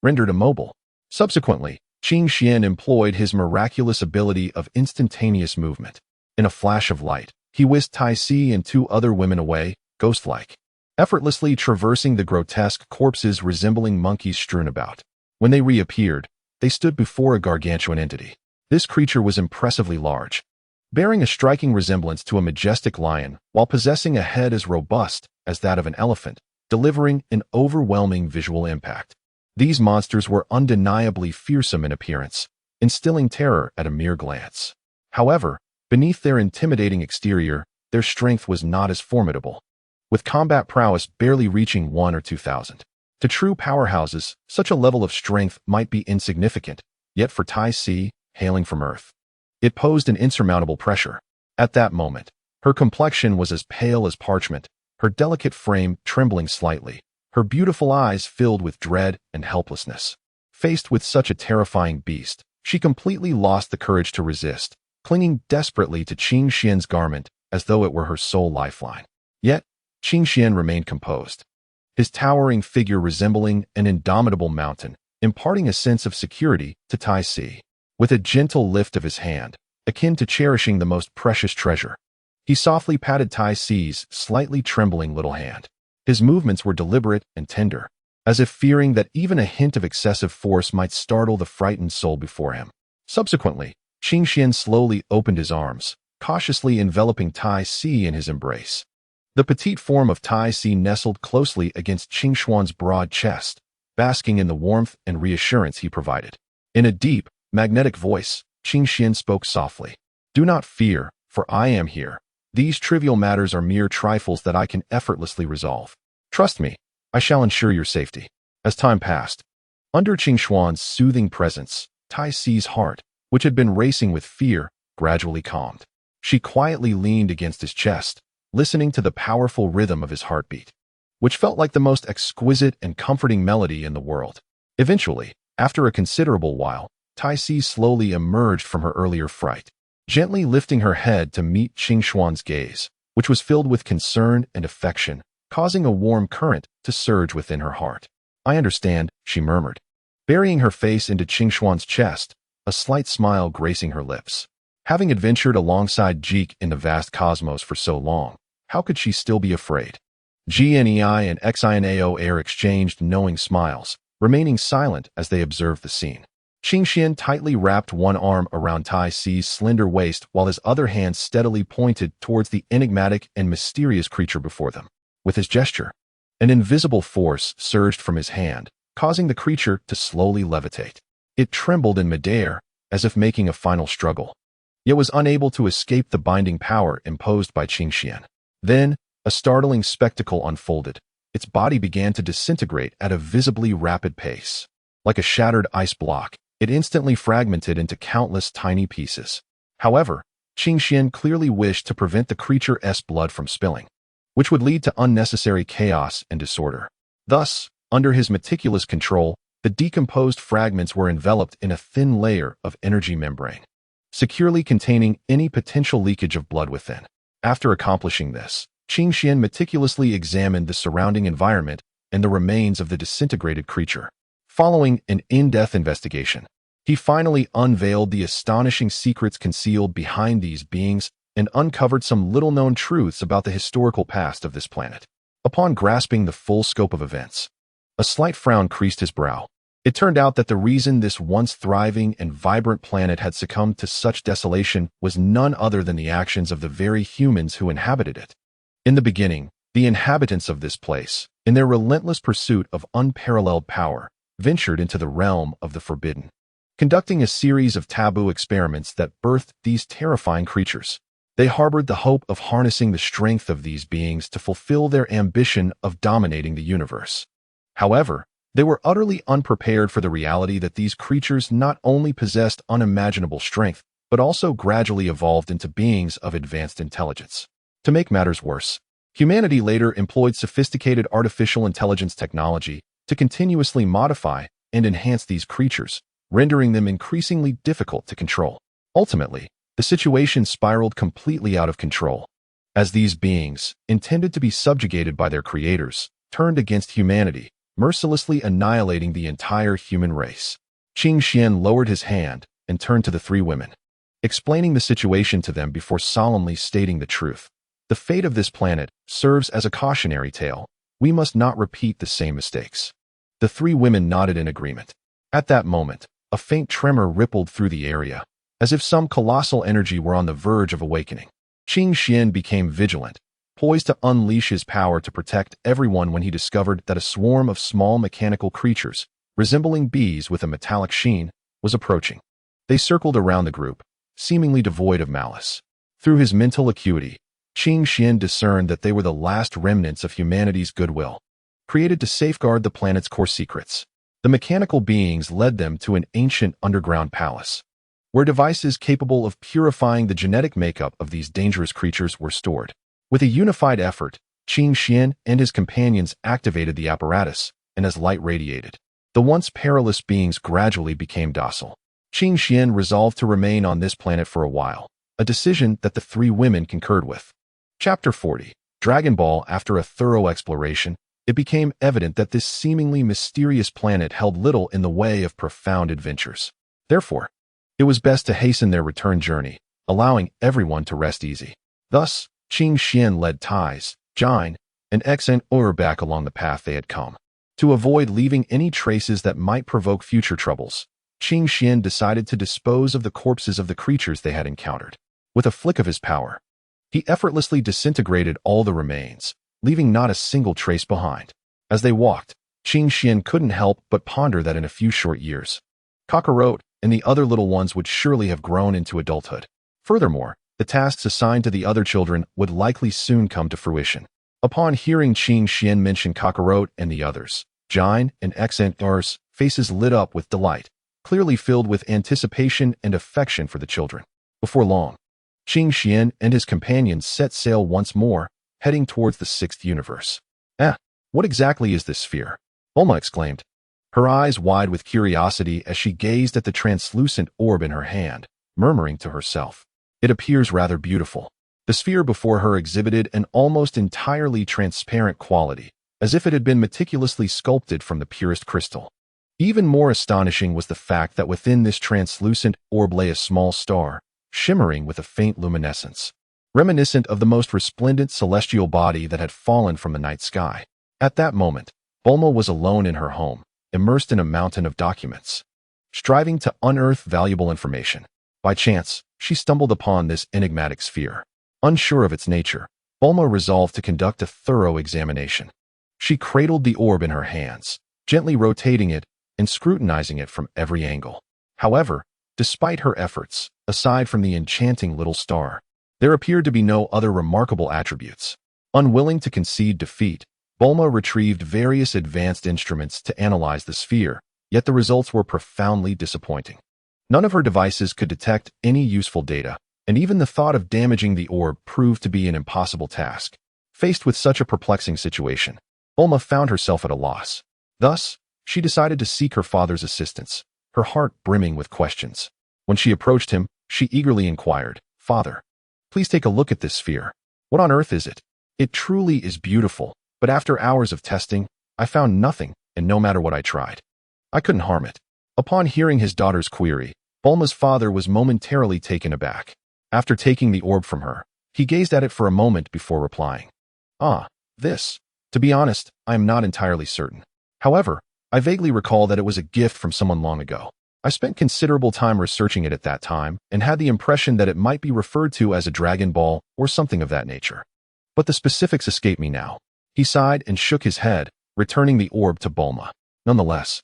rendered immobile. Subsequently, Qing Xian employed his miraculous ability of instantaneous movement. In a flash of light, He whisked Tai Si and two other women away, ghost-like, effortlessly traversing the grotesque corpses resembling monkeys strewn about. When they reappeared, they stood before a gargantuan entity. This creature was impressively large, bearing a striking resemblance to a majestic lion while possessing a head as robust as that of an elephant, delivering an overwhelming visual impact. These monsters were undeniably fearsome in appearance, instilling terror at a mere glance. However, beneath their intimidating exterior, their strength was not as formidable, with combat prowess barely reaching 1 or 2,000. To true powerhouses, such a level of strength might be insignificant, yet for Tai Si, hailing from Earth, it posed an insurmountable pressure. At that moment, her complexion was as pale as parchment, her delicate frame trembling slightly, her beautiful eyes filled with dread and helplessness. Faced with such a terrifying beast, she completely lost the courage to resist, clinging desperately to Qing Xian's garment as though it were her sole lifeline. Yet, Qing Xian remained composed, his towering figure resembling an indomitable mountain, imparting a sense of security to Tai Si. With a gentle lift of his hand, akin to cherishing the most precious treasure, he softly patted Tai Si's slightly trembling little hand. His movements were deliberate and tender, as if fearing that even a hint of excessive force might startle the frightened soul before him. Subsequently, Qing Xian slowly opened his arms, cautiously enveloping Tai Si in his embrace. The petite form of Tai Si nestled closely against Qing Xuan's broad chest, basking in the warmth and reassurance he provided. In a deep, magnetic voice, Qing Xian spoke softly. "Do not fear, for I am here. These trivial matters are mere trifles that I can effortlessly resolve. Trust me, I shall ensure your safety." As time passed, under Qing Xuan's soothing presence, Tai Si's heart, which had been racing with fear, gradually calmed. She quietly leaned against his chest, listening to the powerful rhythm of his heartbeat, which felt like the most exquisite and comforting melody in the world. Eventually, after a considerable while, Tai Si slowly emerged from her earlier fright, gently lifting her head to meet Qing Xuan's gaze, which was filled with concern and affection, causing a warm current to surge within her heart. "I understand," she murmured, burying her face into Qing Xuan's chest, a slight smile gracing her lips. Having adventured alongside Jeek in the vast cosmos for so long, how could she still be afraid? GNEI and XINAO Air exchanged knowing smiles, remaining silent as they observed the scene. Qing Xian tightly wrapped one arm around Tai Si's slender waist while his other hand steadily pointed towards the enigmatic and mysterious creature before them. With his gesture, an invisible force surged from his hand, causing the creature to slowly levitate. It trembled in midair, as if making a final struggle, yet was unable to escape the binding power imposed by Qing Xian. Then, a startling spectacle unfolded. Its body began to disintegrate at a visibly rapid pace. Like a shattered ice block, it instantly fragmented into countless tiny pieces. However, Qing Xian clearly wished to prevent the creature's blood from spilling, which would lead to unnecessary chaos and disorder. Thus, under his meticulous control, the decomposed fragments were enveloped in a thin layer of energy membrane, securely containing any potential leakage of blood within. After accomplishing this, Qing Xian meticulously examined the surrounding environment and the remains of the disintegrated creature. Following an in-depth investigation, he finally unveiled the astonishing secrets concealed behind these beings and uncovered some little-known truths about the historical past of this planet. Upon grasping the full scope of events, a slight frown creased his brow. It turned out that the reason this once thriving and vibrant planet had succumbed to such desolation was none other than the actions of the very humans who inhabited it. In the beginning, the inhabitants of this place, in their relentless pursuit of unparalleled power, ventured into the realm of the forbidden, conducting a series of taboo experiments that birthed these terrifying creatures. They harbored the hope of harnessing the strength of these beings to fulfill their ambition of dominating the universe. However, they were utterly unprepared for the reality that these creatures not only possessed unimaginable strength, but also gradually evolved into beings of advanced intelligence. To make matters worse, humanity later employed sophisticated artificial intelligence technology to continuously modify and enhance these creatures, rendering them increasingly difficult to control. Ultimately, the situation spiraled completely out of control, as these beings, intended to be subjugated by their creators, turned against humanity, mercilessly annihilating the entire human race. Qing Xian lowered his hand and turned to the three women. explaining the situation to them before solemnly stating the truth. The fate of this planet serves as a cautionary tale. We must not repeat the same mistakes. The three women nodded in agreement. At that moment, a faint tremor rippled through the area, as if some colossal energy were on the verge of awakening. Qing Xian became vigilant, poised to unleash his power to protect everyone when he discovered that a swarm of small mechanical creatures, resembling bees with a metallic sheen, was approaching. They circled around the group, seemingly devoid of malice. Through his mental acuity, Qing Xian discerned that they were the last remnants of humanity's goodwill, created to safeguard the planet's core secrets. The mechanical beings led them to an ancient underground palace, where devices capable of purifying the genetic makeup of these dangerous creatures were stored. With a unified effort, Qing Xian and his companions activated the apparatus, and as light radiated, the once perilous beings gradually became docile. Qing Xian resolved to remain on this planet for a while, a decision that the three women concurred with. Chapter 40. Dragon Ball. After a thorough exploration, it became evident that this seemingly mysterious planet held little in the way of profound adventures. Therefore, it was best to hasten their return journey, allowing everyone to rest easy. Thus, Qing Xian led Tais, Jine, and Xen back along the path they had come. To avoid leaving any traces that might provoke future troubles, Qing Xian decided to dispose of the corpses of the creatures they had encountered. With a flick of his power, he effortlessly disintegrated all the remains, leaving not a single trace behind. As they walked, Qing Xian couldn't help but ponder that in a few short years, Kakarot and the other little ones would surely have grown into adulthood. Furthermore, the tasks assigned to the other children would likely soon come to fruition. Upon hearing Qing Xian mention Kakarot and the others, Jine and Xen's faces lit up with delight, clearly filled with anticipation and affection for the children. Before long, Qing Xian and his companions set sail once more, heading towards the sixth universe. What exactly is this sphere? Bulma exclaimed, her eyes wide with curiosity as she gazed at the translucent orb in her hand, murmuring to herself, "It appears rather beautiful." The sphere before her exhibited an almost entirely transparent quality, as if it had been meticulously sculpted from the purest crystal. Even more astonishing was the fact that within this translucent orb lay a small star, shimmering with a faint luminescence, reminiscent of the most resplendent celestial body that had fallen from the night sky. At that moment, Bulma was alone in her home, immersed in a mountain of documents, striving to unearth valuable information. By chance, she stumbled upon this enigmatic sphere. Unsure of its nature, Bulma resolved to conduct a thorough examination. She cradled the orb in her hands, gently rotating it and scrutinizing it from every angle. However, despite her efforts, aside from the enchanting little star, there appeared to be no other remarkable attributes. Unwilling to concede defeat, Bulma retrieved various advanced instruments to analyze the sphere, yet the results were profoundly disappointing. None of her devices could detect any useful data, and even the thought of damaging the orb proved to be an impossible task. Faced with such a perplexing situation, Bulma found herself at a loss. Thus, she decided to seek her father's assistance, her heart brimming with questions. When she approached him, she eagerly inquired, "Father, please take a look at this sphere. What on earth is it? It truly is beautiful, but after hours of testing, I found nothing, and no matter what I tried, I couldn't harm it." Upon hearing his daughter's query, Bulma's father was momentarily taken aback. After taking the orb from her, he gazed at it for a moment before replying, This. To be honest, I am not entirely certain. However, I vaguely recall that it was a gift from someone long ago. I spent considerable time researching it at that time and had the impression that it might be referred to as a Dragon Ball or something of that nature. But the specifics escape me now." He sighed and shook his head, returning the orb to Bulma. "Nonetheless,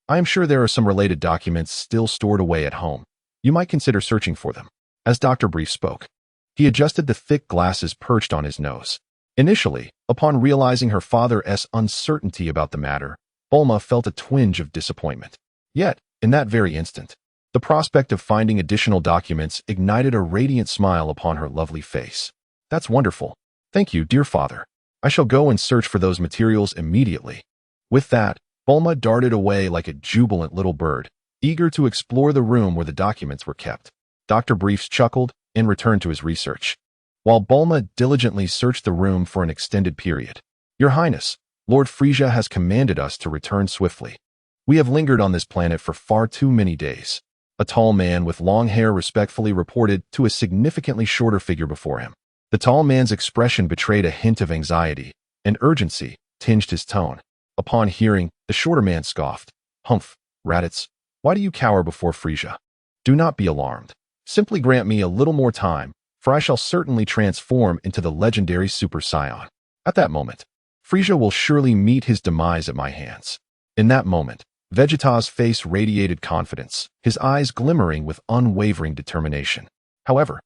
I am sure there are some related documents still stored away at home. You might consider searching for them." As Dr. Brief spoke, he adjusted the thick glasses perched on his nose. Initially, upon realizing her father's uncertainty about the matter, Bulma felt a twinge of disappointment. Yet, in that very instant, the prospect of finding additional documents ignited a radiant smile upon her lovely face. "That's wonderful. Thank you, dear father. I shall go and search for those materials immediately." With that, Bulma darted away like a jubilant little bird, eager to explore the room where the documents were kept. Dr. Briefs chuckled and returned to his research, while Bulma diligently searched the room for an extended period. "Your Highness, Lord Frieza has commanded us to return swiftly. We have lingered on this planet for far too many days. A tall man with long hair respectfully reported to a significantly shorter figure before him. The tall man's expression betrayed a hint of anxiety, and urgency tinged his tone. Upon hearing, the shorter man scoffed. Humph, Raditz, why do you cower before Frisia? Do not be alarmed. Simply grant me a little more time, for I shall certainly transform into the legendary Super Saiyan. At that moment, Frisia will surely meet his demise at my hands. In that moment, Vegeta's face radiated confidence, his eyes glimmering with unwavering determination. However,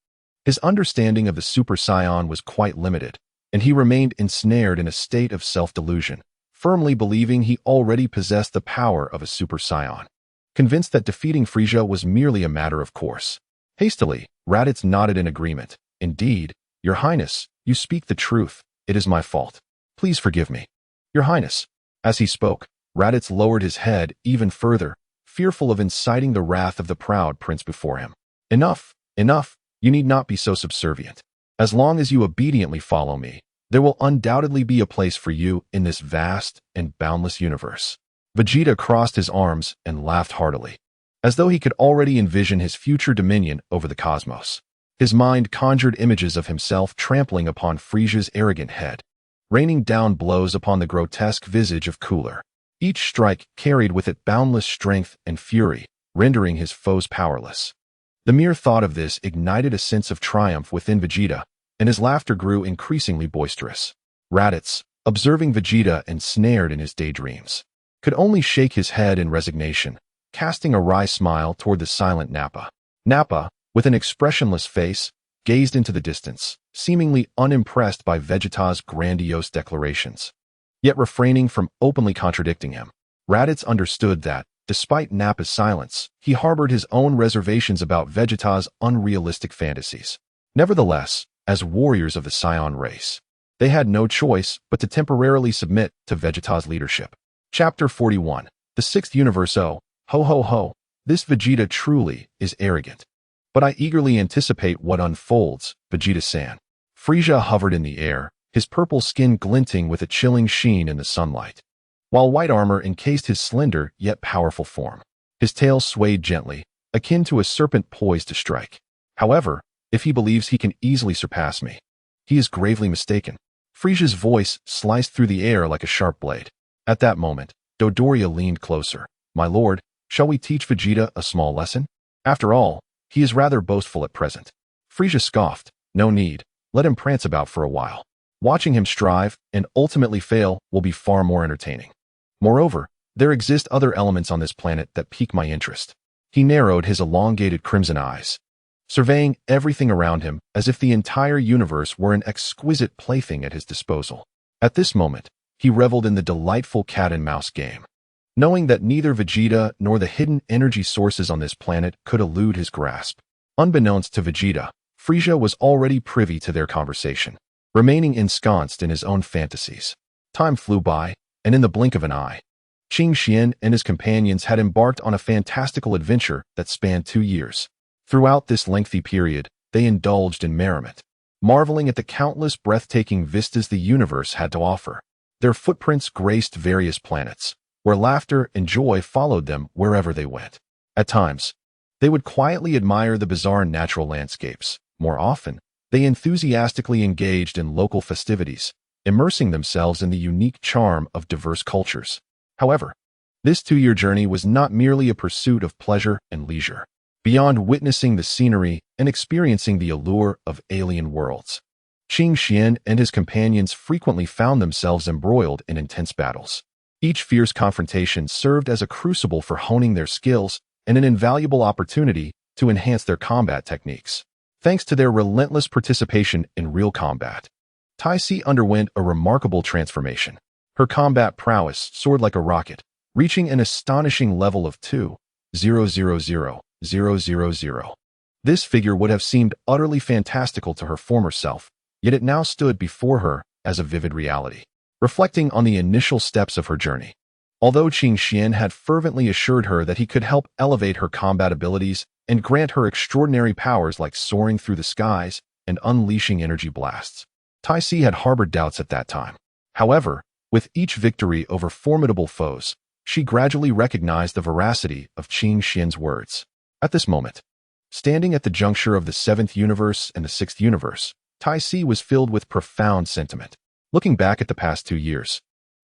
his understanding of the Super Saiyan was quite limited, and he remained ensnared in a state of self-delusion, firmly believing he already possessed the power of a Super Saiyan. Convinced that defeating Frisia was merely a matter of course. Hastily, Raditz nodded in agreement. Indeed, Your Highness, you speak the truth. It is my fault. Please forgive me. Your Highness. As he spoke, Raditz lowered his head even further, fearful of inciting the wrath of the proud prince before him. Enough, enough. You need not be so subservient. As long as you obediently follow me, there will undoubtedly be a place for you in this vast and boundless universe. Vegeta crossed his arms and laughed heartily, as though he could already envision his future dominion over the cosmos. His mind conjured images of himself trampling upon Frisia's arrogant head, raining down blows upon the grotesque visage of Cooler. Each strike carried with it boundless strength and fury, rendering his foes powerless. The mere thought of this ignited a sense of triumph within Vegeta, and his laughter grew increasingly boisterous. Raditz, observing Vegeta ensnared in his daydreams, could only shake his head in resignation, casting a wry smile toward the silent Nappa. Nappa, with an expressionless face, gazed into the distance, seemingly unimpressed by Vegeta's grandiose declarations, yet refraining from openly contradicting him. Raditz understood that, despite Nappa's silence, he harbored his own reservations about Vegeta's unrealistic fantasies. Nevertheless, as warriors of the Saiyan race, they had no choice but to temporarily submit to Vegeta's leadership. Chapter 41. The Sixth Universe. Oh, ho ho ho, this Vegeta truly is arrogant. But I eagerly anticipate what unfolds, Vegeta-san. Frisia hovered in the air, his purple skin glinting with a chilling sheen in the sunlight, while white armor encased his slender yet powerful form. His tail swayed gently, akin to a serpent poised to strike. However, if he believes he can easily surpass me, he is gravely mistaken. Frisia's voice sliced through the air like a sharp blade. At that moment, Dodoria leaned closer. My lord, shall we teach Vegeta a small lesson? After all, he is rather boastful at present. Frisia scoffed. No need. Let him prance about for a while. Watching him strive and ultimately fail will be far more entertaining. Moreover, there exist other elements on this planet that pique my interest. He narrowed his elongated crimson eyes, surveying everything around him as if the entire universe were an exquisite plaything at his disposal. At this moment, he reveled in the delightful cat-and-mouse game, knowing that neither Vegeta nor the hidden energy sources on this planet could elude his grasp. Unbeknownst to Vegeta, Frisia was already privy to their conversation, remaining ensconced in his own fantasies. Time flew by, and in the blink of an eye, Qing Xian and his companions had embarked on a fantastical adventure that spanned 2 years. Throughout this lengthy period, they indulged in merriment, marveling at the countless breathtaking vistas the universe had to offer. Their footprints graced various planets, where laughter and joy followed them wherever they went. At times, they would quietly admire the bizarre natural landscapes. More often, they enthusiastically engaged in local festivities, immersing themselves in the unique charm of diverse cultures. However, this 2-year journey was not merely a pursuit of pleasure and leisure. Beyond witnessing the scenery and experiencing the allure of alien worlds, Qing Xian and his companions frequently found themselves embroiled in intense battles. Each fierce confrontation served as a crucible for honing their skills and an invaluable opportunity to enhance their combat techniques. Thanks to their relentless participation in real combat, Tai Si underwent a remarkable transformation. Her combat prowess soared like a rocket, reaching an astonishing level of 2,000,000. This figure would have seemed utterly fantastical to her former self, yet it now stood before her as a vivid reality, reflecting on the initial steps of her journey. Although Qing Xian had fervently assured her that he could help elevate her combat abilities and grant her extraordinary powers like soaring through the skies and unleashing energy blasts, Tai Si had harbored doubts at that time. However, with each victory over formidable foes, she gradually recognized the veracity of Qing Xian's words. At this moment, standing at the juncture of the 7th universe and the 6th universe, Tai Si was filled with profound sentiment. Looking back at the past 2 years,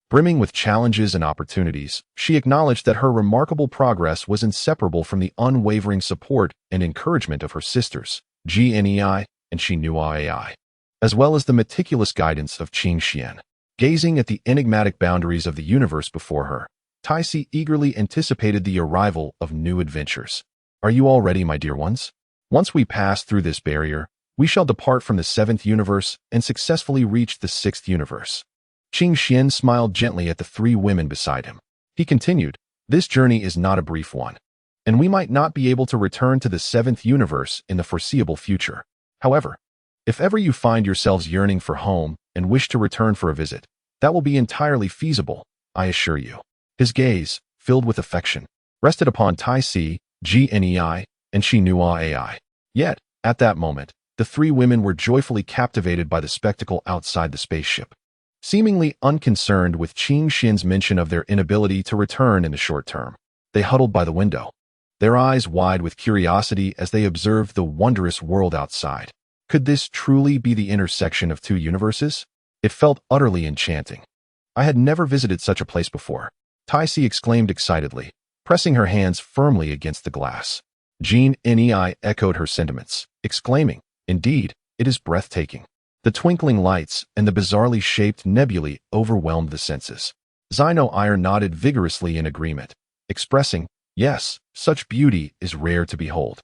brimming with challenges and opportunities, she acknowledged that her remarkable progress was inseparable from the unwavering support and encouragement of her sisters, Gnei and Shinua, as well as the meticulous guidance of Qing Xian. Gazing at the enigmatic boundaries of the universe before her, Tai Si eagerly anticipated the arrival of new adventures. Are you all ready, my dear ones? Once we pass through this barrier, we shall depart from the 7th universe and successfully reach the 6th universe. Qing Xian smiled gently at the 3 women beside him. He continued, this journey is not a brief one, and we might not be able to return to the 7th universe in the foreseeable future. However, if ever you find yourselves yearning for home and wish to return for a visit, that will be entirely feasible, I assure you. His gaze, filled with affection, rested upon Tai Si, Gnei, and Shinua. Yet, at that moment, the 3 women were joyfully captivated by the spectacle outside the spaceship. Seemingly unconcerned with Qing Xian's mention of their inability to return in the short term, they huddled by the window, their eyes wide with curiosity as they observed the wondrous world outside. Could this truly be the intersection of 2 universes? It felt utterly enchanting. I had never visited such a place before, Tai Si exclaimed excitedly, pressing her hands firmly against the glass. Gnei echoed her sentiments, exclaiming, indeed, it is breathtaking. The twinkling lights and the bizarrely shaped nebulae overwhelmed the senses. Xino nodded vigorously in agreement, expressing, yes, such beauty is rare to behold.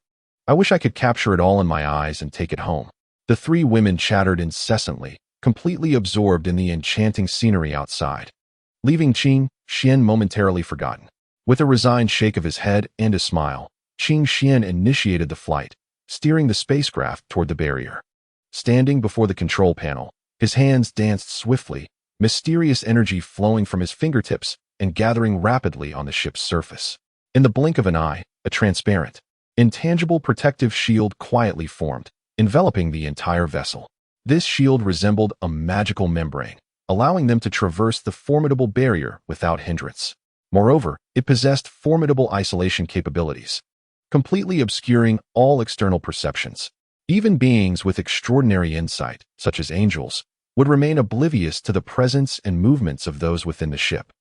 I wish I could capture it all in my eyes and take it home. The 3 women chattered incessantly, completely absorbed in the enchanting scenery outside, leaving Qing Xian momentarily forgotten. With a resigned shake of his head and a smile, Qing Xian initiated the flight, steering the spacecraft toward the barrier. Standing before the control panel, his hands danced swiftly, mysterious energy flowing from his fingertips and gathering rapidly on the ship's surface. In the blink of an eye, a transparent, intangible protective shield quietly formed, enveloping the entire vessel. This shield resembled a magical membrane, allowing them to traverse the formidable barrier without hindrance. Moreover, it possessed formidable isolation capabilities, completely obscuring all external perceptions. Even beings with extraordinary insight, such as angels, would remain oblivious to the presence and movements of those within the ship.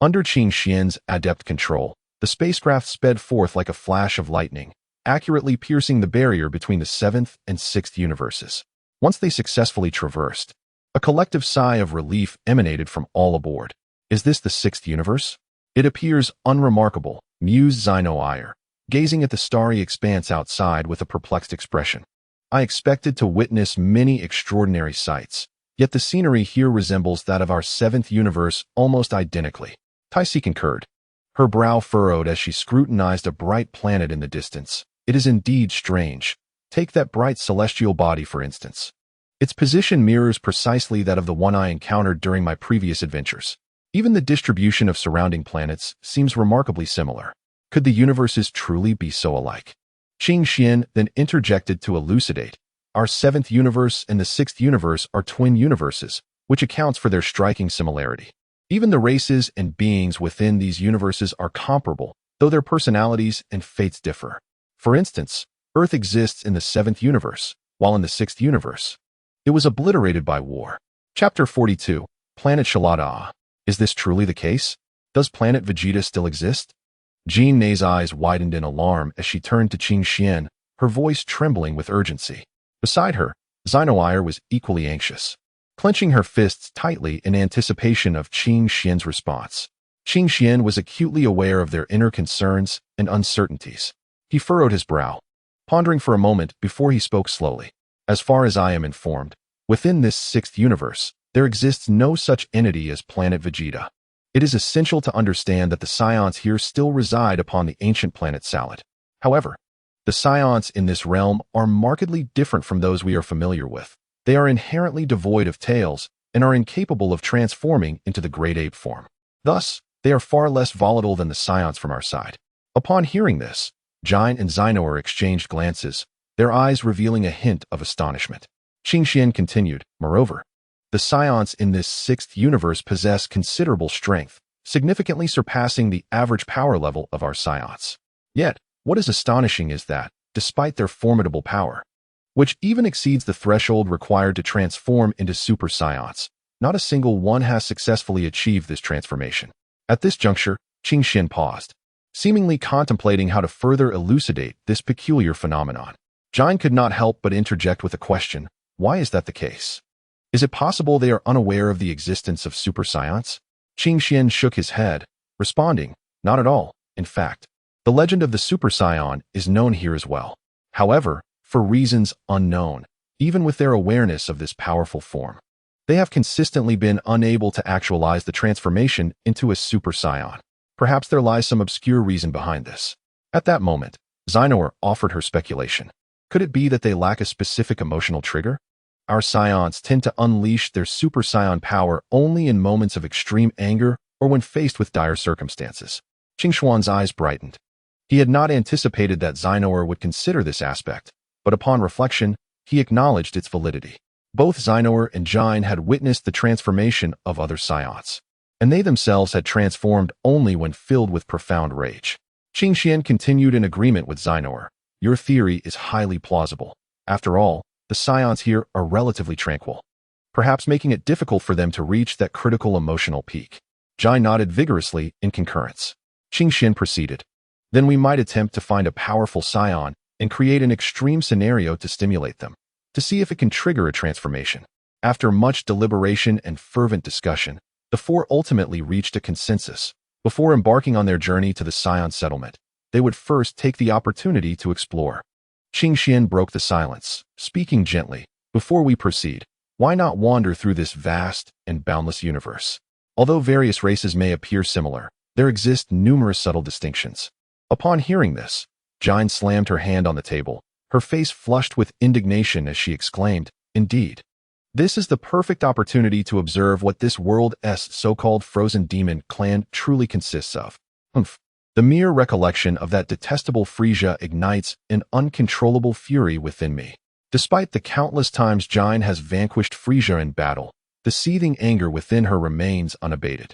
Under Qing Xian's adept control, the spacecraft sped forth like a flash of lightning, accurately piercing the barrier between the 7th and 6th universes. Once they successfully traversed, a collective sigh of relief emanated from all aboard. Is this the 6th universe? It appears unremarkable, mused Xino, gazing at the starry expanse outside with a perplexed expression. I expected to witness many extraordinary sights, yet the scenery here resembles that of our 7th universe almost identically. Tai Si concurred, her brow furrowed as she scrutinized a bright planet in the distance. It is indeed strange. Take that bright celestial body, for instance. Its position mirrors precisely that of the one I encountered during my previous adventures. Even the distribution of surrounding planets seems remarkably similar. Could the universes truly be so alike? Qing Xian then interjected to elucidate. Our 7th universe and the 6th universe are twin universes, which accounts for their striking similarity. Even the races and beings within these universes are comparable, though their personalities and fates differ. For instance, Earth exists in the 7th universe, while in the 6th universe, it was obliterated by war. Chapter 42, Planet Shalada. Is this truly the case? Does planet Vegeta still exist? Gnei's eyes widened in alarm as she turned to Qing Xian, her voice trembling with urgency. Beside her, Xino was equally anxious, clenching her fists tightly in anticipation of Qing Xian's response. Qing Xian was acutely aware of their inner concerns and uncertainties. He furrowed his brow, pondering for a moment before he spoke slowly. As far as I am informed, within this 6th universe, there exists no such entity as planet Vegeta. It is essential to understand that the Saiyans here still reside upon the ancient planet Salad. However, the Saiyans in this realm are markedly different from those we are familiar with. They are inherently devoid of tails and are incapable of transforming into the great ape form. Thus, they are far less volatile than the Saiyans from our side. Upon hearing this, Jin and Xino exchanged glances, their eyes revealing a hint of astonishment. Qing Xian continued, moreover, the Saiyans in this 6th universe possess considerable strength, significantly surpassing the average power level of our Saiyans. Yet, What is astonishing is that, despite their formidable power, which even exceeds the threshold required to transform into Super Saiyans, not a single one has successfully achieved this transformation. At this juncture, Qing Xian paused, seemingly contemplating how to further elucidate this peculiar phenomenon. Jin could not help but interject with a question: why is that the case? Is it possible they are unaware of the existence of Super Saiyans? Qing Xian shook his head, responding, not at all. In fact, the legend of the Super Saiyan is known here as well. However, for reasons unknown, even with their awareness of this powerful form, they have consistently been unable to actualize the transformation into a Super Saiyan. Perhaps there lies some obscure reason behind this. At that moment, Xinor offered her speculation. Could it be that they lack a specific emotional trigger? Our Saiyans tend to unleash their Super Saiyan power only in moments of extreme anger or when faced with dire circumstances. Qing Xuan's eyes brightened. He had not anticipated that Xinor would consider this aspect, but upon reflection, he acknowledged its validity. Both Xinor and Jin had witnessed the transformation of other Saiyans, and they themselves had transformed only when filled with profound rage. Qing Xian continued in agreement with Xinor. Your theory is highly plausible. After all, the Saiyans here are relatively tranquil, perhaps making it difficult for them to reach that critical emotional peak. Jin nodded vigorously in concurrence. Qing Xian proceeded. Then we might attempt to find a powerful Saiyan and create an extreme scenario to stimulate them, to see if it can trigger a transformation. After much deliberation and fervent discussion, the four ultimately reached a consensus. Before embarking on their journey to the Saiyan settlement, they would first take the opportunity to explore. Qing Xian broke the silence, speaking gently. Before we proceed, why not wander through this vast and boundless universe? Although various races may appear similar, there exist numerous subtle distinctions. Upon hearing this, Jin slammed her hand on the table, her face flushed with indignation as she exclaimed, indeed. This is the perfect opportunity to observe what this world's so-called frozen demon clan truly consists of. The mere recollection of that detestable Frisia ignites an uncontrollable fury within me. Despite the countless times Jin has vanquished Frisia in battle, the seething anger within her remains unabated.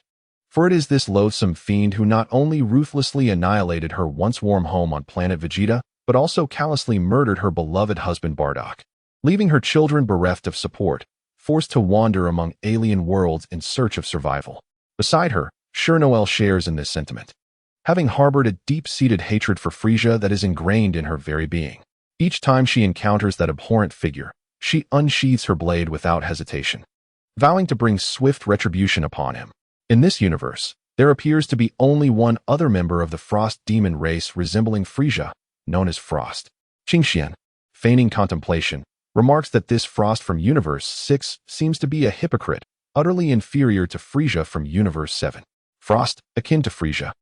For it is this loathsome fiend who not only ruthlessly annihilated her once warm home on planet Vegeta, but also callously murdered her beloved husband Bardock, leaving her children bereft of support, forced to wander among alien worlds in search of survival. Beside her, Chernoel shares in this sentiment, having harbored a deep-seated hatred for Frisia that is ingrained in her very being. Each time she encounters that abhorrent figure, she unsheathes her blade without hesitation, vowing to bring swift retribution upon him. In this universe, there appears to be only one other member of the Frost demon race resembling Frisia, known as Frost. Qing Xian, feigning contemplation, remarks that this Frost from Universe 6 seems to be a hypocrite, utterly inferior to Frisia from Universe 7. Frost, akin to Frisia,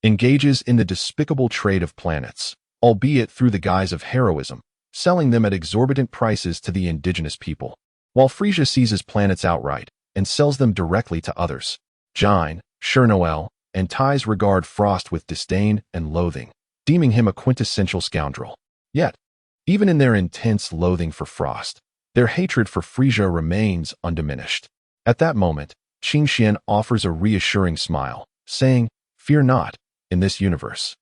engages in the despicable trade of planets, albeit through the guise of heroism, selling them at exorbitant prices to the indigenous people, while Frisia seizes planets outright and sells them directly to others. Jin, Chernoel, and Ties regard Frost with disdain and loathing, deeming him a quintessential scoundrel. Yet, even in their intense loathing for Frost, their hatred for Frisia remains undiminished. At that moment, Qing Xian offers a reassuring smile, saying, "Fear not, in this universe.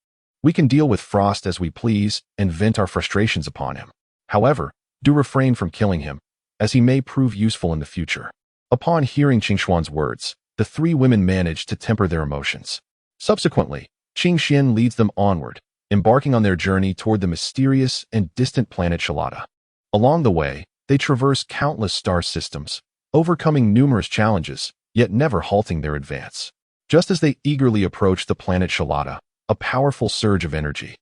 We can deal with Frost as we please and vent our frustrations upon him. However, do refrain from killing him, as he may prove useful in the future." Upon hearing Qing Xuan's words, the three women manage to temper their emotions. Subsequently, Qing Xian leads them onward, embarking on their journey toward the mysterious and distant planet Shalata. Along the way, they traverse countless star systems, overcoming numerous challenges, yet never halting their advance. Just as they eagerly approach the planet Shalata, a powerful surge of energy,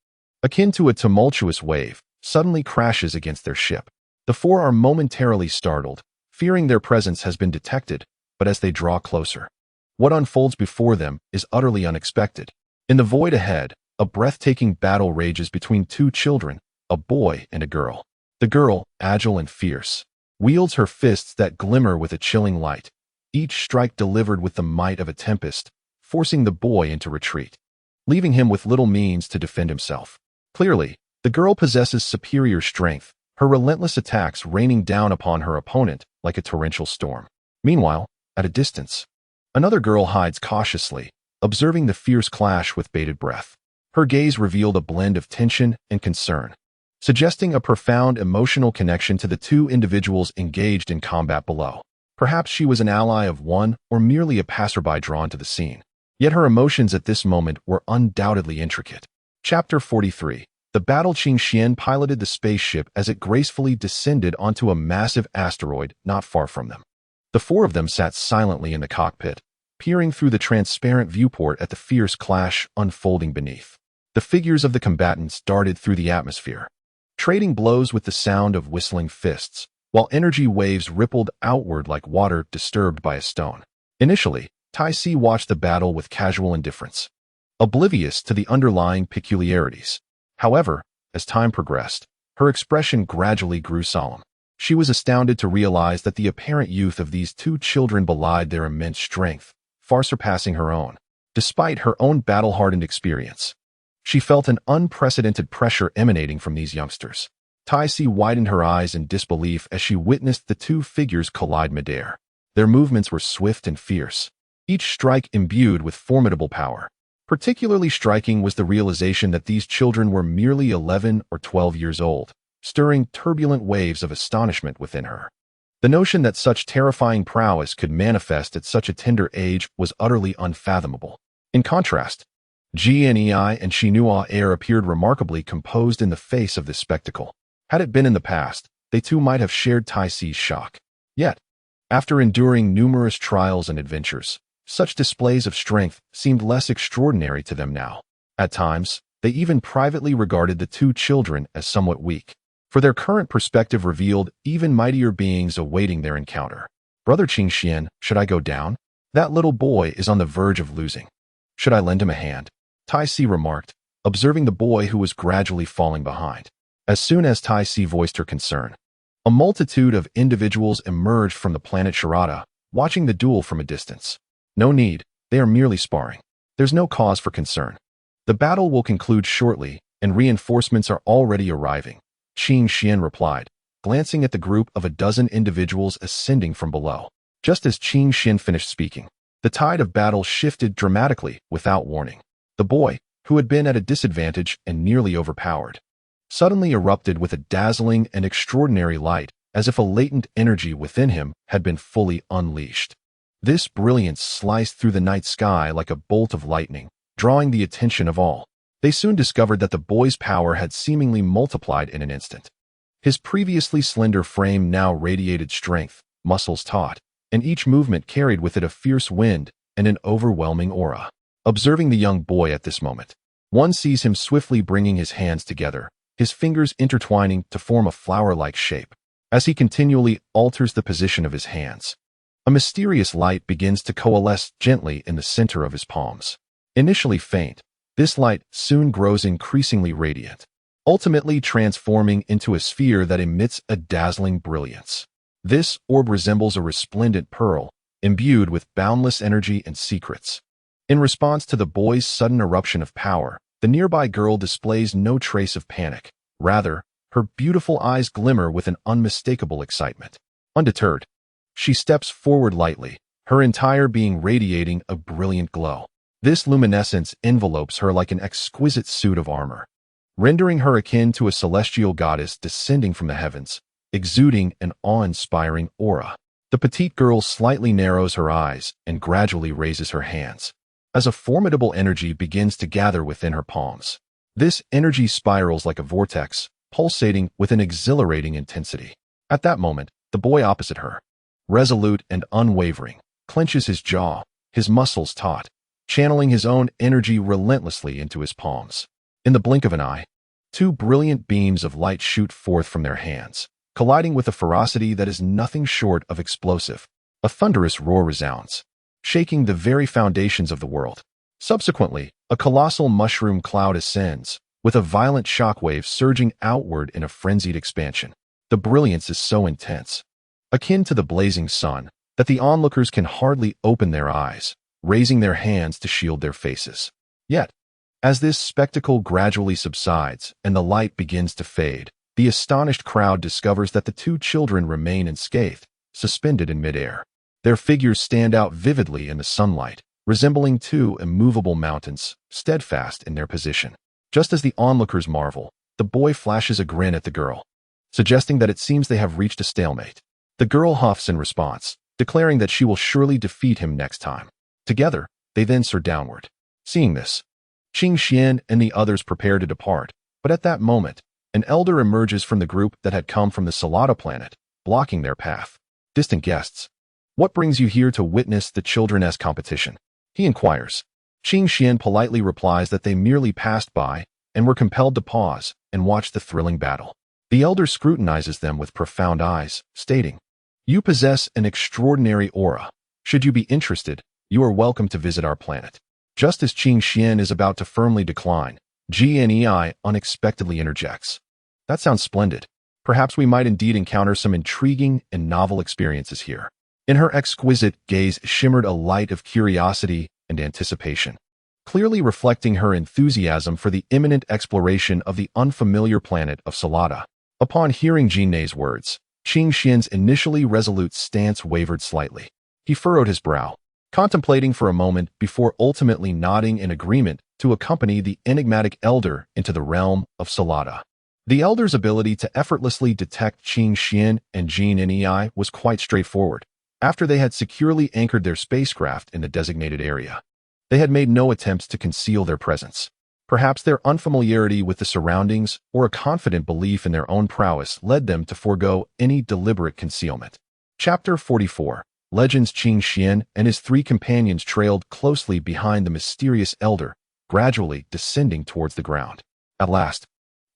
akin to a tumultuous wave, suddenly crashes against their ship. The four are momentarily startled, fearing their presence has been detected, but as they draw closer, what unfolds before them is utterly unexpected. In the void ahead, a breathtaking battle rages between two children, a boy and a girl. The girl, agile and fierce, wields her fists that glimmer with a chilling light, each strike delivered with the might of a tempest, forcing the boy into retreat, leaving him with little means to defend himself. Clearly, the girl possesses superior strength, her relentless attacks raining down upon her opponent like a torrential storm. Meanwhile, at a distance, another girl hides cautiously, observing the fierce clash with bated breath. Her gaze revealed a blend of tension and concern, suggesting a profound emotional connection to the two individuals engaged in combat below. Perhaps she was an ally of one or merely a passerby drawn to the scene. Yet her emotions at this moment were undoubtedly intricate. Chapter 43. The battle. Qing Xian piloted the spaceship as it gracefully descended onto a massive asteroid not far from them. The four of them sat silently in the cockpit, peering through the transparent viewport at the fierce clash unfolding beneath. The figures of the combatants darted through the atmosphere, trading blows with the sound of whistling fists, while energy waves rippled outward like water disturbed by a stone. Initially, Tai Si watched the battle with casual indifference, oblivious to the underlying peculiarities. However, as time progressed, her expression gradually grew solemn. She was astounded to realize that the apparent youth of these two children belied their immense strength, far surpassing her own. Despite her own battle-hardened experience, she felt an unprecedented pressure emanating from these youngsters. Tai Si widened her eyes in disbelief as she witnessed the two figures collide midair. Their movements were swift and fierce, each strike imbued with formidable power. Particularly striking was the realization that these children were merely 11 or 12 years old, stirring turbulent waves of astonishment within her. The notion that such terrifying prowess could manifest at such a tender age was utterly unfathomable. In contrast, Gnei and Shinua Air appeared remarkably composed in the face of this spectacle. Had it been in the past, they too might have shared Tai Si's shock. Yet, after enduring numerous trials and adventures, such displays of strength seemed less extraordinary to them now. At times, they even privately regarded the two children as somewhat weak, for their current perspective revealed even mightier beings awaiting their encounter. Brother Qing Xian, should I go down? That little boy is on the verge of losing. Should I lend him a hand? Tai Si remarked, observing the boy who was gradually falling behind. As soon as Tai Si voiced her concern, a multitude of individuals emerged from the planet Sharada, watching the duel from a distance. No need, they are merely sparring. There's no cause for concern. The battle will conclude shortly, and reinforcements are already arriving, Qing Xian replied, glancing at the group of a dozen individuals ascending from below. Just as Qing Xian finished speaking, the tide of battle shifted dramatically without warning. The boy, who had been at a disadvantage and nearly overpowered, suddenly erupted with a dazzling and extraordinary light, as if a latent energy within him had been fully unleashed. This brilliance sliced through the night sky like a bolt of lightning, drawing the attention of all. They soon discovered that the boy's power had seemingly multiplied in an instant. His previously slender frame now radiated strength, muscles taut, and each movement carried with it a fierce wind and an overwhelming aura. Observing the young boy at this moment, one sees him swiftly bringing his hands together, his fingers intertwining to form a flower-like shape. As he continually alters the position of his hands, a mysterious light begins to coalesce gently in the center of his palms. Initially faint, this light soon grows increasingly radiant, ultimately transforming into a sphere that emits a dazzling brilliance. This orb resembles a resplendent pearl, imbued with boundless energy and secrets. In response to the boy's sudden eruption of power, the nearby girl displays no trace of panic. Rather, her beautiful eyes glimmer with an unmistakable excitement. Undeterred, she steps forward lightly, her entire being radiating a brilliant glow. This luminescence envelopes her like an exquisite suit of armor, rendering her akin to a celestial goddess descending from the heavens, exuding an awe-inspiring aura. The petite girl slightly narrows her eyes and gradually raises her hands, as a formidable energy begins to gather within her palms. This energy spirals like a vortex, pulsating with an exhilarating intensity. At that moment, the boy opposite her, resolute and unwavering, clenches his jaw, his muscles taut, channeling his own energy relentlessly into his palms. In the blink of an eye, two brilliant beams of light shoot forth from their hands, colliding with a ferocity that is nothing short of explosive. A thunderous roar resounds, shaking the very foundations of the world. Subsequently, a colossal mushroom cloud ascends, with a violent shockwave surging outward in a frenzied expansion. The brilliance is so intense, akin to the blazing sun, that the onlookers can hardly open their eyes, raising their hands to shield their faces. Yet, as this spectacle gradually subsides and the light begins to fade, the astonished crowd discovers that the two children remain unscathed, suspended in midair. Their figures stand out vividly in the sunlight, resembling two immovable mountains, steadfast in their position. Just as the onlookers marvel, the boy flashes a grin at the girl, suggesting that it seems they have reached a stalemate. The girl huffs in response, declaring that she will surely defeat him next time. Together, they then soar downward. Seeing this, Qing Xian and the others prepare to depart, but at that moment, an elder emerges from the group that had come from the Salada planet, blocking their path. Distant guests. What brings you here to witness the children's competition? He inquires. Qing Xian politely replies that they merely passed by and were compelled to pause and watch the thrilling battle. The elder scrutinizes them with profound eyes, stating, "You possess an extraordinary aura. Should you be interested, you are welcome to visit our planet." Just as Qing Xian is about to firmly decline, GNEI unexpectedly interjects. "That sounds splendid. Perhaps we might indeed encounter some intriguing and novel experiences here." In her exquisite gaze shimmered a light of curiosity and anticipation, clearly reflecting her enthusiasm for the imminent exploration of the unfamiliar planet of Salada. Upon hearing Jinei's words, Qing Xian's initially resolute stance wavered slightly. He furrowed his brow, contemplating for a moment before ultimately nodding in agreement to accompany the enigmatic elder into the realm of Salada. The elder's ability to effortlessly detect Qing Xian and GNEI was quite straightforward. After they had securely anchored their spacecraft in the designated area, they had made no attempts to conceal their presence. Perhaps their unfamiliarity with the surroundings or a confident belief in their own prowess led them to forego any deliberate concealment. Chapter 44. Legends. Qing Xian and his three companions trailed closely behind the mysterious elder, gradually descending towards the ground. At last,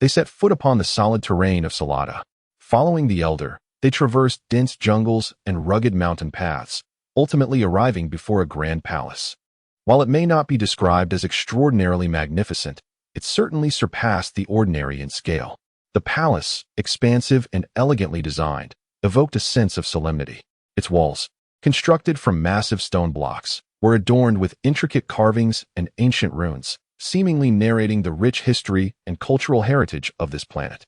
they set foot upon the solid terrain of Salada. Following the elder, they traversed dense jungles and rugged mountain paths, ultimately arriving before a grand palace. While it may not be described as extraordinarily magnificent, it certainly surpassed the ordinary in scale. The palace, expansive and elegantly designed, evoked a sense of solemnity. Its walls, constructed from massive stone blocks, were adorned with intricate carvings and ancient runes, seemingly narrating the rich history and cultural heritage of this planet.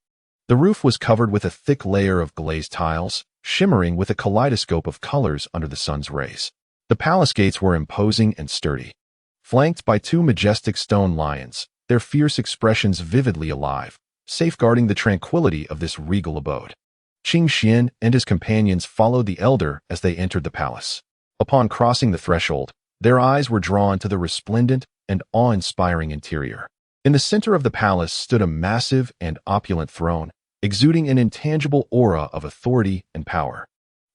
The roof was covered with a thick layer of glazed tiles, shimmering with a kaleidoscope of colors under the sun's rays. The palace gates were imposing and sturdy, flanked by two majestic stone lions, their fierce expressions vividly alive, safeguarding the tranquility of this regal abode. Qing Xian and his companions followed the elder as they entered the palace. Upon crossing the threshold, their eyes were drawn to the resplendent and awe-inspiring interior. In the center of the palace stood a massive and opulent throne, exuding an intangible aura of authority and power.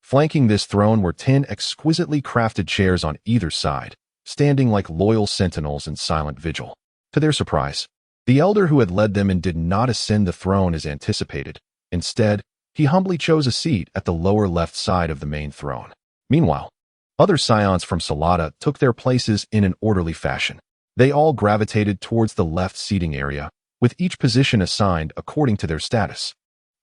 Flanking this throne were 10 exquisitely crafted chairs on either side, standing like loyal sentinels in silent vigil. To their surprise, the elder who had led them did not ascend the throne as anticipated. Instead, he humbly chose a seat at the lower left side of the main throne. Meanwhile, other Saiyans from Salada took their places in an orderly fashion. They all gravitated towards the left seating area, with each position assigned according to their status.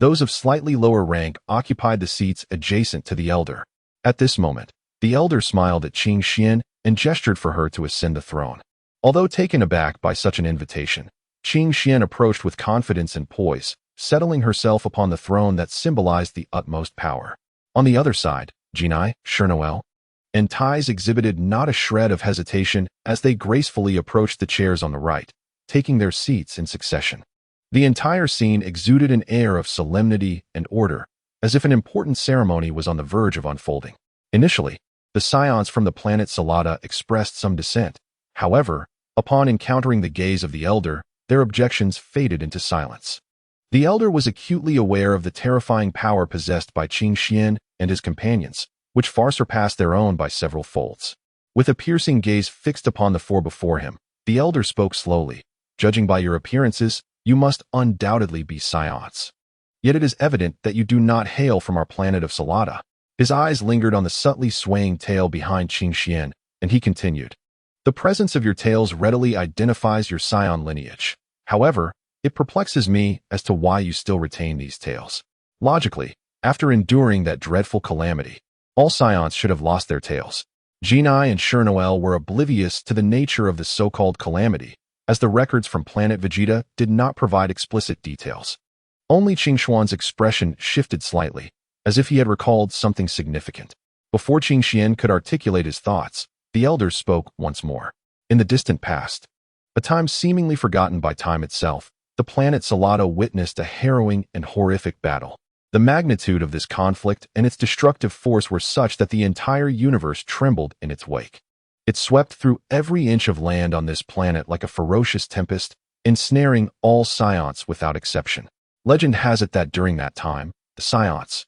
Those of slightly lower rank occupied the seats adjacent to the elder. At this moment, the elder smiled at Qing Xian and gestured for her to ascend the throne. Although taken aback by such an invitation, Qing Xian approached with confidence and poise, settling herself upon the throne that symbolized the utmost power. On the other side, Jinai, Chernoel, and Tais exhibited not a shred of hesitation as they gracefully approached the chairs on the right, taking their seats in succession. The entire scene exuded an air of solemnity and order, as if an important ceremony was on the verge of unfolding. Initially, the Saiyans from the planet Salada expressed some dissent. However, upon encountering the gaze of the elder, their objections faded into silence. The elder was acutely aware of the terrifying power possessed by Qing Xian and his companions, which far surpassed their own by several folds. With a piercing gaze fixed upon the four before him, the elder spoke slowly. "Judging by your appearances, you must undoubtedly be Saiyans. Yet it is evident that you do not hail from our planet of Salada." His eyes lingered on the subtly swaying tail behind Qing Xian, and he continued, "The presence of your tails readily identifies your Saiyan lineage. However, it perplexes me as to why you still retain these tails. Logically, after enduring that dreadful calamity, all Saiyans should have lost their tails." Jinai and Chernoel were oblivious to the nature of the so-called calamity, as the records from planet Vegeta did not provide explicit details. Only Qing Xuan's expression shifted slightly, as if he had recalled something significant. Before Qing Xian could articulate his thoughts, the elder spoke once more. "In the distant past, A time seemingly forgotten by time itself, the planet Salado witnessed a harrowing and horrific battle. The magnitude of this conflict and its destructive force were such that the entire universe trembled in its wake. It swept through every inch of land on this planet like a ferocious tempest, ensnaring all Scions without exception. Legend has it that during that time, the Scions,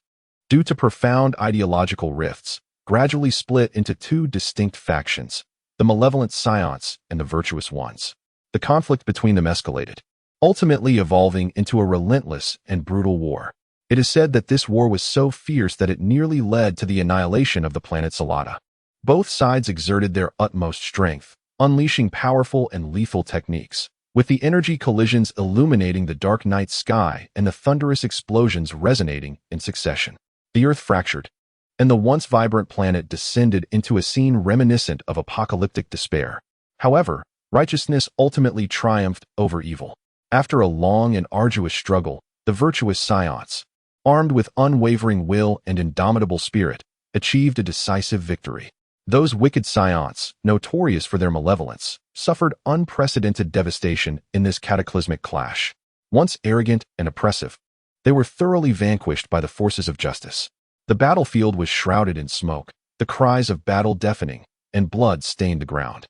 due to profound ideological rifts, gradually split into two distinct factions, the malevolent Scions and the virtuous ones. The conflict between them escalated, ultimately evolving into a relentless and brutal war. It is said that this war was so fierce that it nearly led to the annihilation of the planet Salada. Both sides exerted their utmost strength, unleashing powerful and lethal techniques, with the energy collisions illuminating the dark night sky and the thunderous explosions resonating in succession. The Earth fractured, and the once vibrant planet descended into a scene reminiscent of apocalyptic despair. However, righteousness ultimately triumphed over evil. After a long and arduous struggle, the virtuous Scions, armed with unwavering will and indomitable spirit, achieved a decisive victory. Those wicked Scions, notorious for their malevolence, suffered unprecedented devastation in this cataclysmic clash. Once arrogant and oppressive, they were thoroughly vanquished by the forces of justice. The battlefield was shrouded in smoke, the cries of battle deafening, and blood stained the ground.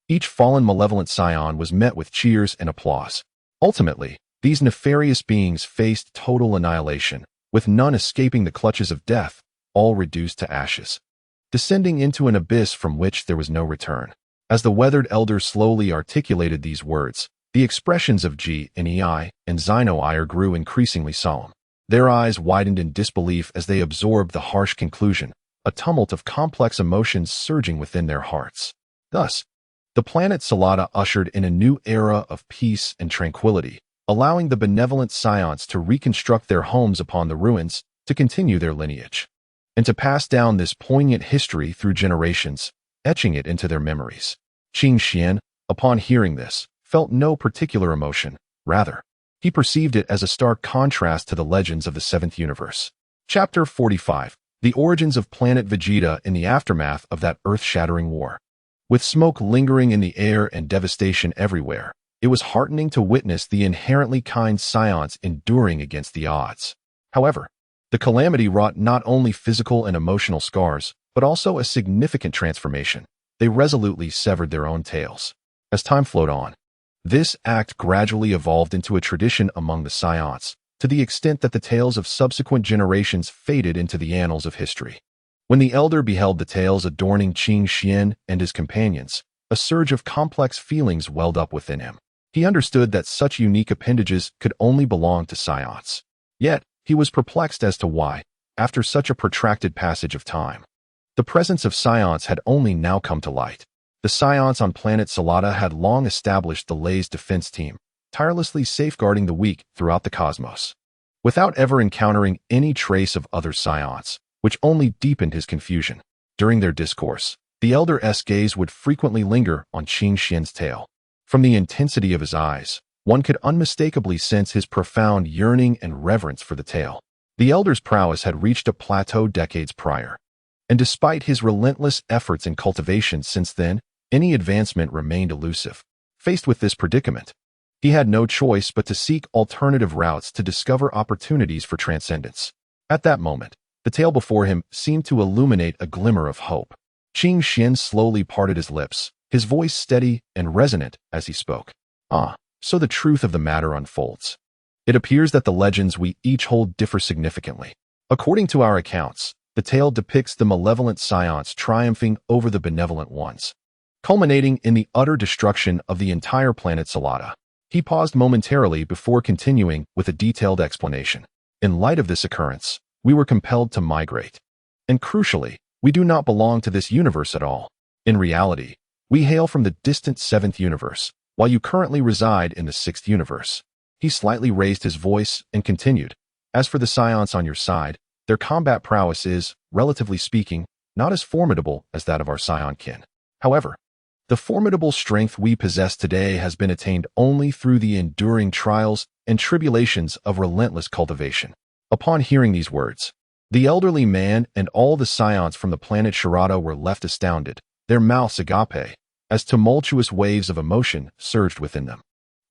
Each fallen malevolent Scion was met with cheers and applause. Ultimately, these nefarious beings faced total annihilation, with none escaping the clutches of death, all reduced to ashes, descending into an abyss from which there was no return. As the weathered elder slowly articulated these words, the expressions of G-Nei and Xino grew increasingly solemn. Their eyes widened in disbelief as they absorbed the harsh conclusion, a tumult of complex emotions surging within their hearts. Thus, the planet Salada ushered in a new era of peace and tranquility, allowing the benevolent Scions to reconstruct their homes upon the ruins, to continue their lineage, and to pass down this poignant history through generations, etching it into their memories. Qing Xian, upon hearing this, felt no particular emotion. Rather, he perceived it as a stark contrast to the legends of the Seventh Universe. Chapter 45. The Origins of Planet Vegeta in the Aftermath of that Earth-Shattering War. With smoke lingering in the air and devastation everywhere, it was heartening to witness the inherently kind Scions enduring against the odds. However, the calamity wrought not only physical and emotional scars, but also a significant transformation. They resolutely severed their own tails. As time flowed on, this act gradually evolved into a tradition among the Scions, to the extent that the tales of subsequent generations faded into the annals of history. When the elder beheld the tales adorning Qing Xian and his companions, a surge of complex feelings welled up within him. He understood that such unique appendages could only belong to Scions. Yet, he was perplexed as to why, after such a protracted passage of time, the presence of Scions had only now come to light. The Scions on planet Salada had long established the Lay's defense team, tirelessly safeguarding the weak throughout the cosmos. Without ever encountering any trace of other Scions, which only deepened his confusion. During their discourse, the elder's gaze would frequently linger on Qing Xian's tail. From the intensity of his eyes, one could unmistakably sense his profound yearning and reverence for the tail. The elder's prowess had reached a plateau decades prior, and despite his relentless efforts in cultivation since then, any advancement remained elusive. Faced with this predicament, he had no choice but to seek alternative routes to discover opportunities for transcendence. At that moment, the tail before him seemed to illuminate a glimmer of hope. Qing Xian slowly parted his lips, his voice steady and resonant as he spoke. So the truth of the matter unfolds. It appears that the legends we each hold differ significantly. According to our accounts, the tale depicts the malevolent Scions triumphing over the benevolent ones, culminating in the utter destruction of the entire planet Salada. He paused momentarily before continuing with a detailed explanation. In light of this occurrence, we were compelled to migrate. And crucially, we do not belong to this universe at all. In reality, we hail from the distant Seventh Universe, while you currently reside in the Sixth Universe. He slightly raised his voice and continued. As for the Scions on your side, their combat prowess is, relatively speaking, not as formidable as that of our Scion kin. However, the formidable strength we possess today has been attained only through the enduring trials and tribulations of relentless cultivation. Upon hearing these words, the elderly man and all the Scions from the planet Sharada were left astounded, their mouths agape, as tumultuous waves of emotion surged within them.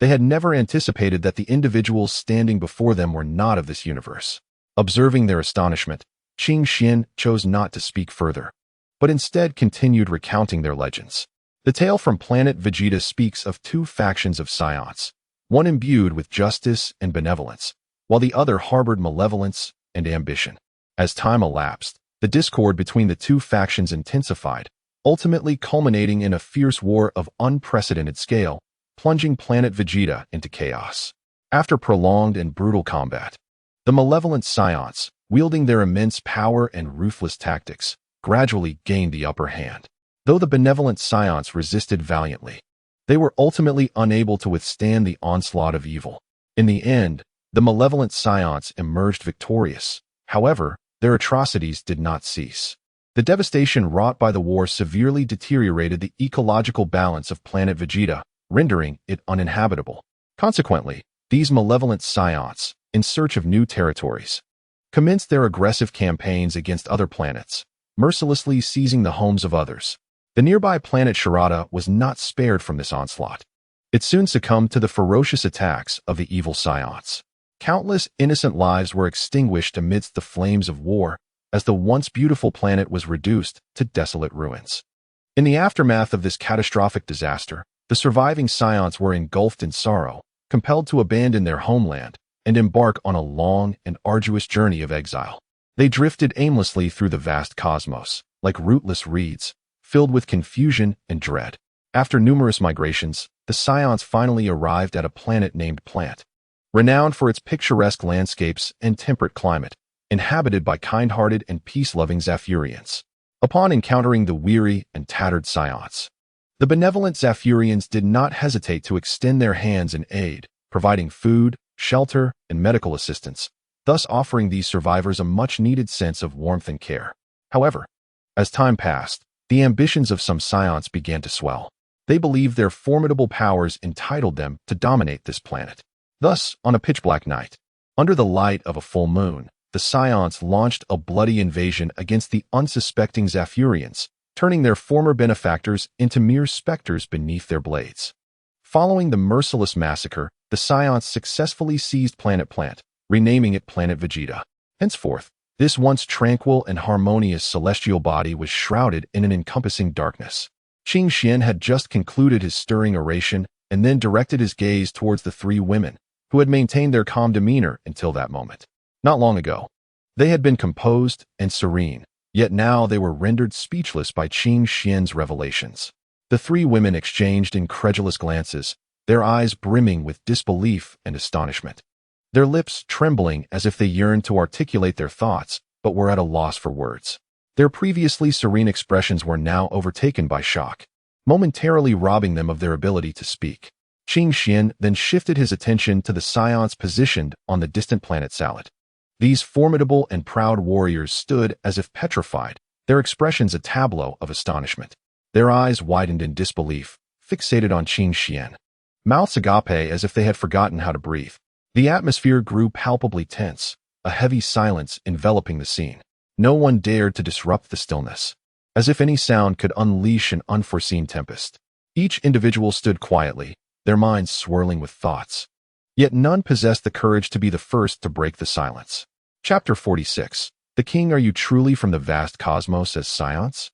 They had never anticipated that the individuals standing before them were not of this universe. Observing their astonishment, Qing Xian chose not to speak further, but instead continued recounting their legends. The tale from planet Vegeta speaks of two factions of Saiyans, one imbued with justice and benevolence, while the other harbored malevolence and ambition. As time elapsed, the discord between the two factions intensified, ultimately culminating in a fierce war of unprecedented scale, plunging planet Vegeta into chaos. After prolonged and brutal combat, the malevolent Saiyans, wielding their immense power and ruthless tactics, gradually gained the upper hand. Though the benevolent Saiyans resisted valiantly, they were ultimately unable to withstand the onslaught of evil. In the end, the malevolent Saiyans emerged victorious. However, their atrocities did not cease. The devastation wrought by the war severely deteriorated the ecological balance of planet Vegeta, rendering it uninhabitable. Consequently, these malevolent Saiyans, in search of new territories, commenced their aggressive campaigns against other planets, mercilessly seizing the homes of others. The nearby planet Sharada was not spared from this onslaught. It soon succumbed to the ferocious attacks of the evil Saiyans. Countless innocent lives were extinguished amidst the flames of war, as the once beautiful planet was reduced to desolate ruins. In the aftermath of this catastrophic disaster, the surviving Saiyans were engulfed in sorrow, compelled to abandon their homeland and embark on a long and arduous journey of exile. They drifted aimlessly through the vast cosmos, like rootless reeds, filled with confusion and dread. After numerous migrations, the Saiyans finally arrived at a planet named Plant, renowned for its picturesque landscapes and temperate climate, inhabited by kind-hearted and peace-loving Zafurians. Upon encountering the weary and tattered Saiyans, the benevolent Zafurians did not hesitate to extend their hands in aid, providing food, shelter, and medical assistance, thus offering these survivors a much-needed sense of warmth and care. However, as time passed, the ambitions of some Saiyans began to swell. They believed their formidable powers entitled them to dominate this planet. Thus, on a pitch-black night, under the light of a full moon, the Saiyans launched a bloody invasion against the unsuspecting Zafurians, turning their former benefactors into mere specters beneath their blades. Following the merciless massacre, the Saiyans successfully seized Planet Plant, renaming it Planet Vegeta. Henceforth, this once tranquil and harmonious celestial body was shrouded in an encompassing darkness. Qing Xian had just concluded his stirring oration and then directed his gaze towards the three women, who had maintained their calm demeanor until that moment. Not long ago, they had been composed and serene, yet now they were rendered speechless by Qing Xian's revelations. The three women exchanged incredulous glances, their eyes brimming with disbelief and astonishment. Their lips trembling as if they yearned to articulate their thoughts, but were at a loss for words. Their previously serene expressions were now overtaken by shock, momentarily robbing them of their ability to speak. Qing Xian then shifted his attention to the Saiyans positioned on the distant planet Salad. These formidable and proud warriors stood as if petrified, their expressions a tableau of astonishment. Their eyes widened in disbelief, fixated on Qing Xian. Mouths agape as if they had forgotten how to breathe. The atmosphere grew palpably tense, a heavy silence enveloping the scene. No one dared to disrupt the stillness, as if any sound could unleash an unforeseen tempest. Each individual stood quietly, their minds swirling with thoughts. Yet none possessed the courage to be the first to break the silence. Chapter 46. The King, are you truly from the vast cosmos as Saiyans?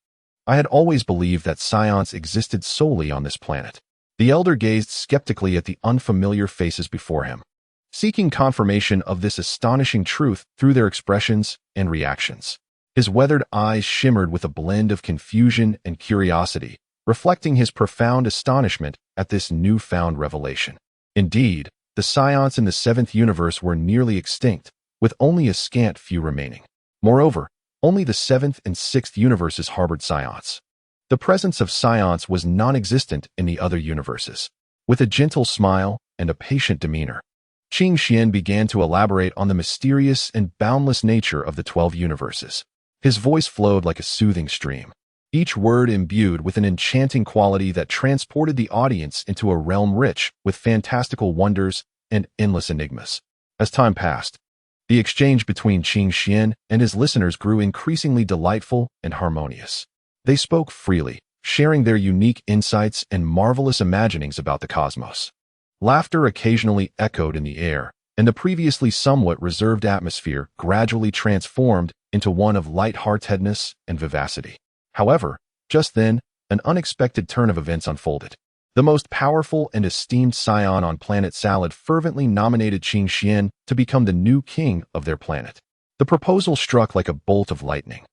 I had always believed that Saiyans existed solely on this planet. The elder gazed skeptically at the unfamiliar faces before him, seeking confirmation of this astonishing truth through their expressions and reactions. His weathered eyes shimmered with a blend of confusion and curiosity, reflecting his profound astonishment at this newfound revelation. Indeed, the Saiyans in the seventh universe were nearly extinct, with only a scant few remaining. Moreover, only the seventh and sixth universes harbored Saiyans. The presence of Saiyans was non-existent in the other universes. With a gentle smile and a patient demeanor, Qing Xian began to elaborate on the mysterious and boundless nature of the 12 universes. His voice flowed like a soothing stream, each word imbued with an enchanting quality that transported the audience into a realm rich with fantastical wonders and endless enigmas. As time passed, the exchange between Qing Xian and his listeners grew increasingly delightful and harmonious. They spoke freely, sharing their unique insights and marvelous imaginings about the cosmos. Laughter occasionally echoed in the air, and the previously somewhat reserved atmosphere gradually transformed into one of light-heartedness and vivacity. However, just then, an unexpected turn of events unfolded. The most powerful and esteemed Saiyan on planet Salad fervently nominated Qing Xian to become the new king of their planet. The proposal struck like a bolt of lightning,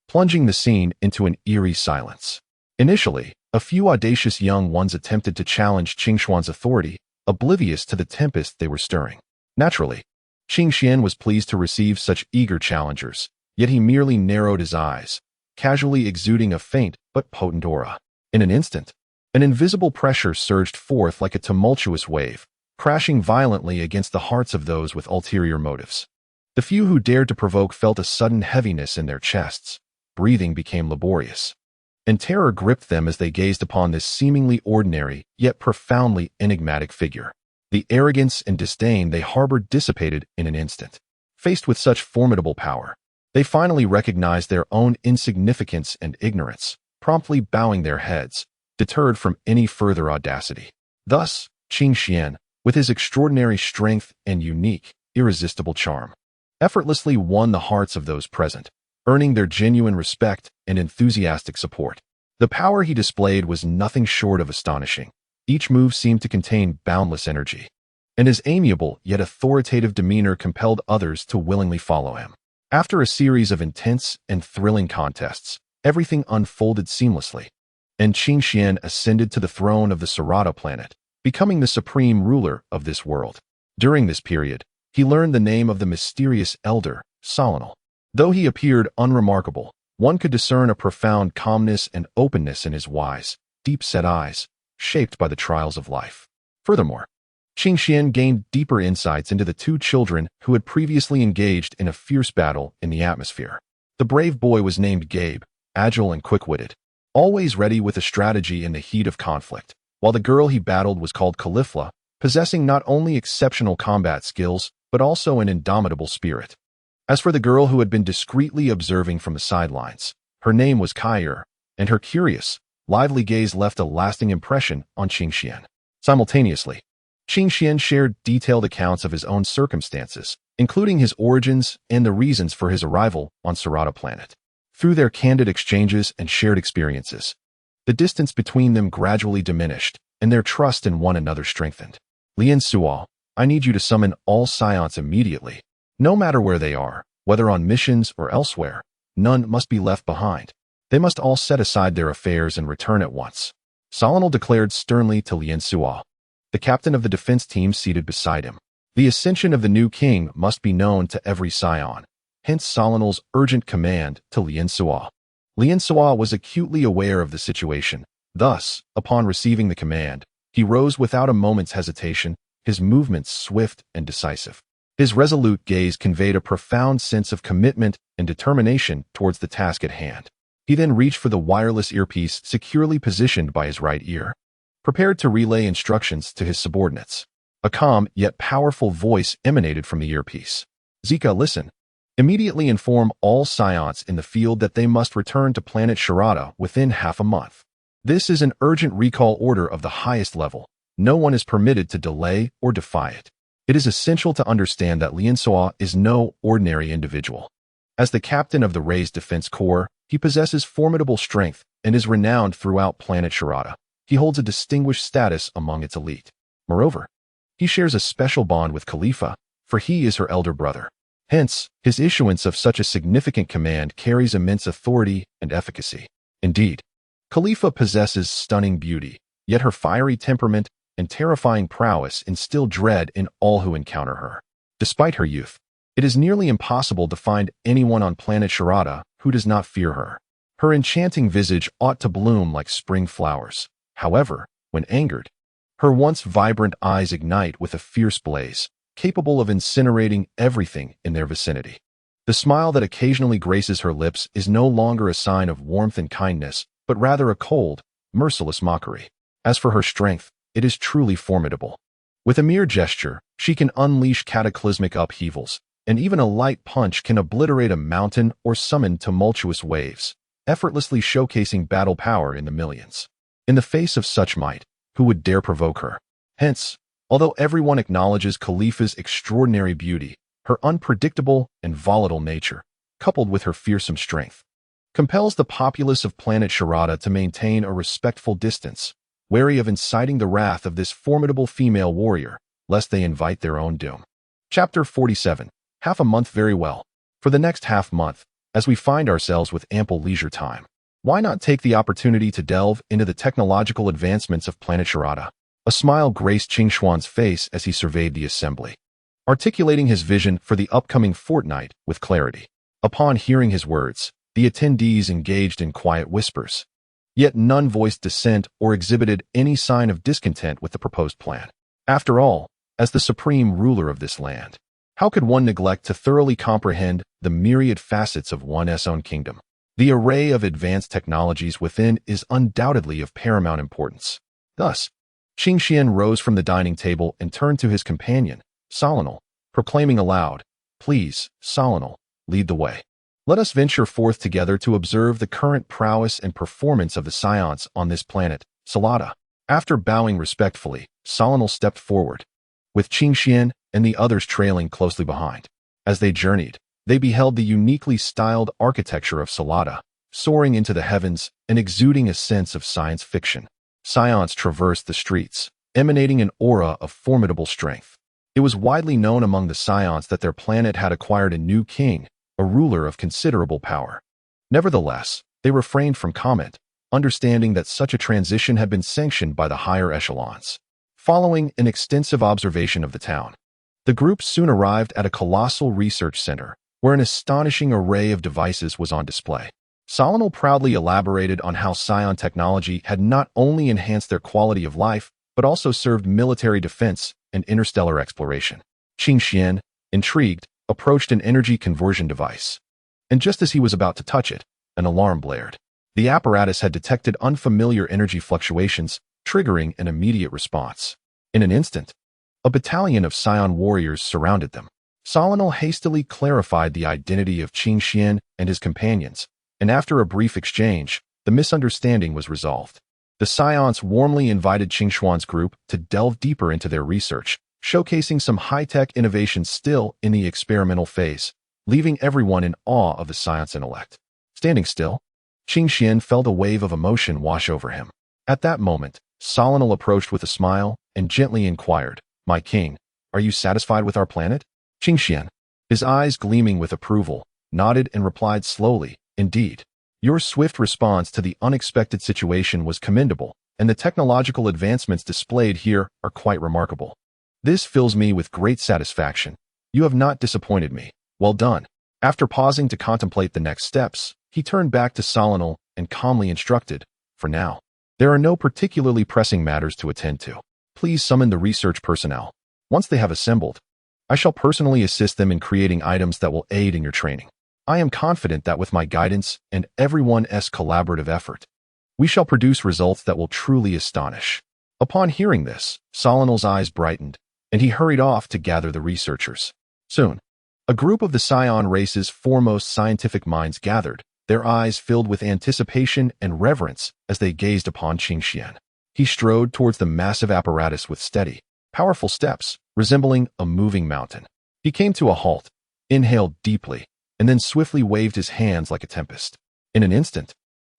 plunging the scene into an eerie silence. Initially, a few audacious young ones attempted to challenge Qing Xuan's authority, oblivious to the tempest they were stirring. Naturally, Qing Xian was pleased to receive such eager challengers, yet he merely narrowed his eyes, casually exuding a faint but potent aura. In an instant, an invisible pressure surged forth like a tumultuous wave, crashing violently against the hearts of those with ulterior motives. The few who dared to provoke felt a sudden heaviness in their chests. Breathing became laborious, and terror gripped them as they gazed upon this seemingly ordinary yet profoundly enigmatic figure. The arrogance and disdain they harbored dissipated in an instant. Faced with such formidable power, they finally recognized their own insignificance and ignorance, promptly bowing their heads, deterred from any further audacity. Thus, Qing Xian, with his extraordinary strength and unique, irresistible charm, effortlessly won the hearts of those present, earning their genuine respect and enthusiastic support. The power he displayed was nothing short of astonishing. Each move seemed to contain boundless energy, and his amiable yet authoritative demeanor compelled others to willingly follow him. After a series of intense and thrilling contests, everything unfolded seamlessly, and Qing Xian ascended to the throne of the Sarada planet, becoming the supreme ruler of this world. During this period, he learned the name of the mysterious elder, Solanal. Though he appeared unremarkable, one could discern a profound calmness and openness in his wise, deep-set eyes, shaped by the trials of life. Furthermore, Qing Xian gained deeper insights into the two children who had previously engaged in a fierce battle in the atmosphere. The brave boy was named Gabe, agile and quick-witted, always ready with a strategy in the heat of conflict, while the girl he battled was called Caulifla, possessing not only exceptional combat skills, but also an indomitable spirit. As for the girl who had been discreetly observing from the sidelines, her name was Kair, and her curious, lively gaze left a lasting impression on Qing Xian. Simultaneously, Qing Xian shared detailed accounts of his own circumstances, including his origins and the reasons for his arrival on Sarada planet. Through their candid exchanges and shared experiences, the distance between them gradually diminished, and their trust in one another strengthened. Lien Sual, I need you to summon all Saiyans immediately. No matter where they are, whether on missions or elsewhere, none must be left behind. They must all set aside their affairs and return at once. Solanal declared sternly to Lien Sual, the captain of the defense team seated beside him. The ascension of the new king must be known to every Saiyan, hence Solanal's urgent command to Lien Sual. Lien Sual was acutely aware of the situation. Thus, upon receiving the command, he rose without a moment's hesitation, his movements swift and decisive. His resolute gaze conveyed a profound sense of commitment and determination towards the task at hand. He then reached for the wireless earpiece securely positioned by his right ear, prepared to relay instructions to his subordinates. A calm yet powerful voice emanated from the earpiece. Zika, listen. Immediately inform all Saiyans in the field that they must return to planet Sharada within half a month. This is an urgent recall order of the highest level. No one is permitted to delay or defy it. It is essential to understand that Lien Sual is no ordinary individual. As the captain of the Raised Defense Corps, he possesses formidable strength and is renowned throughout planet Sharada. He holds a distinguished status among its elite. Moreover, he shares a special bond with Khalifa, for he is her elder brother. Hence, his issuance of such a significant command carries immense authority and efficacy. Indeed, Khalifa possesses stunning beauty, yet her fiery temperament and terrifying prowess instill dread in all who encounter her. Despite her youth, it is nearly impossible to find anyone on planet Sharada who does not fear her. Her enchanting visage ought to bloom like spring flowers. However, when angered, her once vibrant eyes ignite with a fierce blaze, capable of incinerating everything in their vicinity. The smile that occasionally graces her lips is no longer a sign of warmth and kindness, but rather a cold, merciless mockery. As for her strength, it is truly formidable. With a mere gesture, she can unleash cataclysmic upheavals, and even a light punch can obliterate a mountain or summon tumultuous waves. effortlessly showcasing battle power in the millions. In the face of such might, who would dare provoke her? Hence, although everyone acknowledges Khalifa's extraordinary beauty, her unpredictable and volatile nature, coupled with her fearsome strength, compels the populace of planet Sharada to maintain a respectful distance, wary of inciting the wrath of this formidable female warrior, lest they invite their own doom. Chapter 47. Half a month. Very well. For the next half-month, as we find ourselves with ample leisure time, why not take the opportunity to delve into the technological advancements of planet Sharada? A smile graced Qingshuan's face as he surveyed the assembly, articulating his vision for the upcoming fortnight with clarity. Upon hearing his words, the attendees engaged in quiet whispers, yet none voiced dissent or exhibited any sign of discontent with the proposed plan. After all, as the supreme ruler of this land, how could one neglect to thoroughly comprehend the myriad facets of one's own kingdom? The array of advanced technologies within is undoubtedly of paramount importance. Thus, Qingxian rose from the dining table and turned to his companion, Solanal, proclaiming aloud, "Please, Solanal, lead the way. Let us venture forth together to observe the current prowess and performance of the Saiyans on this planet, Salada." After bowing respectfully, Solanal stepped forward, with Qingxian and the others trailing closely behind. As they journeyed, they beheld the uniquely styled architecture of Salada, soaring into the heavens and exuding a sense of science fiction. Saiyans traversed the streets, emanating an aura of formidable strength. It was widely known among the Saiyans that their planet had acquired a new king, a ruler of considerable power. Nevertheless, they refrained from comment, understanding that such a transition had been sanctioned by the higher echelons. Following an extensive observation of the town, the group soon arrived at a colossal research center, where an astonishing array of devices was on display. Solanal proudly elaborated on how Saiyan technology had not only enhanced their quality of life, but also served military defense and interstellar exploration. Qingxian, intrigued, approached an energy conversion device. And just as he was about to touch it, an alarm blared. The apparatus had detected unfamiliar energy fluctuations, triggering an immediate response. In an instant, a battalion of Saiyan warriors surrounded them. Solanal hastily clarified the identity of Qingxian and his companions, and after a brief exchange, the misunderstanding was resolved. The Saiyans warmly invited Qingshuan's group to delve deeper into their research, showcasing some high-tech innovations still in the experimental phase, leaving everyone in awe of the Saiyan's intellect. Standing still, Qingxian felt a wave of emotion wash over him. At that moment, Solanal approached with a smile and gently inquired, "My king, are you satisfied with our planet?" Qingxian, his eyes gleaming with approval, nodded and replied slowly, "Indeed. Your swift response to the unexpected situation was commendable, and the technological advancements displayed here are quite remarkable. This fills me with great satisfaction. You have not disappointed me. Well done." After pausing to contemplate the next steps, he turned back to Solanal and calmly instructed, "For now, there are no particularly pressing matters to attend to. Please summon the research personnel. Once they have assembled, I shall personally assist them in creating items that will aid in your training. I am confident that with my guidance and everyone's collaborative effort, we shall produce results that will truly astonish." Upon hearing this, Solanal's eyes brightened, and he hurried off to gather the researchers. Soon, a group of the Saiyan race's foremost scientific minds gathered, their eyes filled with anticipation and reverence as they gazed upon Qingxian. He strode towards the massive apparatus with steady, powerful steps, resembling a moving mountain. He came to a halt, inhaled deeply, and then swiftly waved his hands like a tempest. In an instant,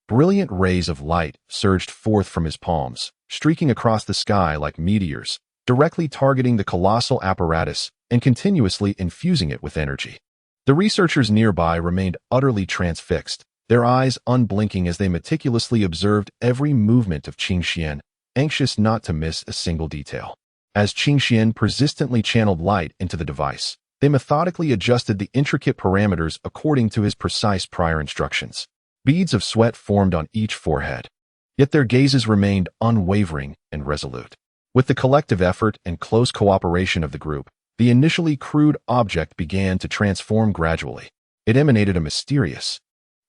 brilliant rays of light surged forth from his palms, streaking across the sky like meteors, directly targeting the colossal apparatus and continuously infusing it with energy. The researchers nearby remained utterly transfixed, their eyes unblinking as they meticulously observed every movement of Qingxian, anxious not to miss a single detail. As Qingxian persistently channeled light into the device, they methodically adjusted the intricate parameters according to his precise prior instructions. Beads of sweat formed on each forehead, yet their gazes remained unwavering and resolute. With the collective effort and close cooperation of the group, the initially crude object began to transform gradually. It emanated a mysterious,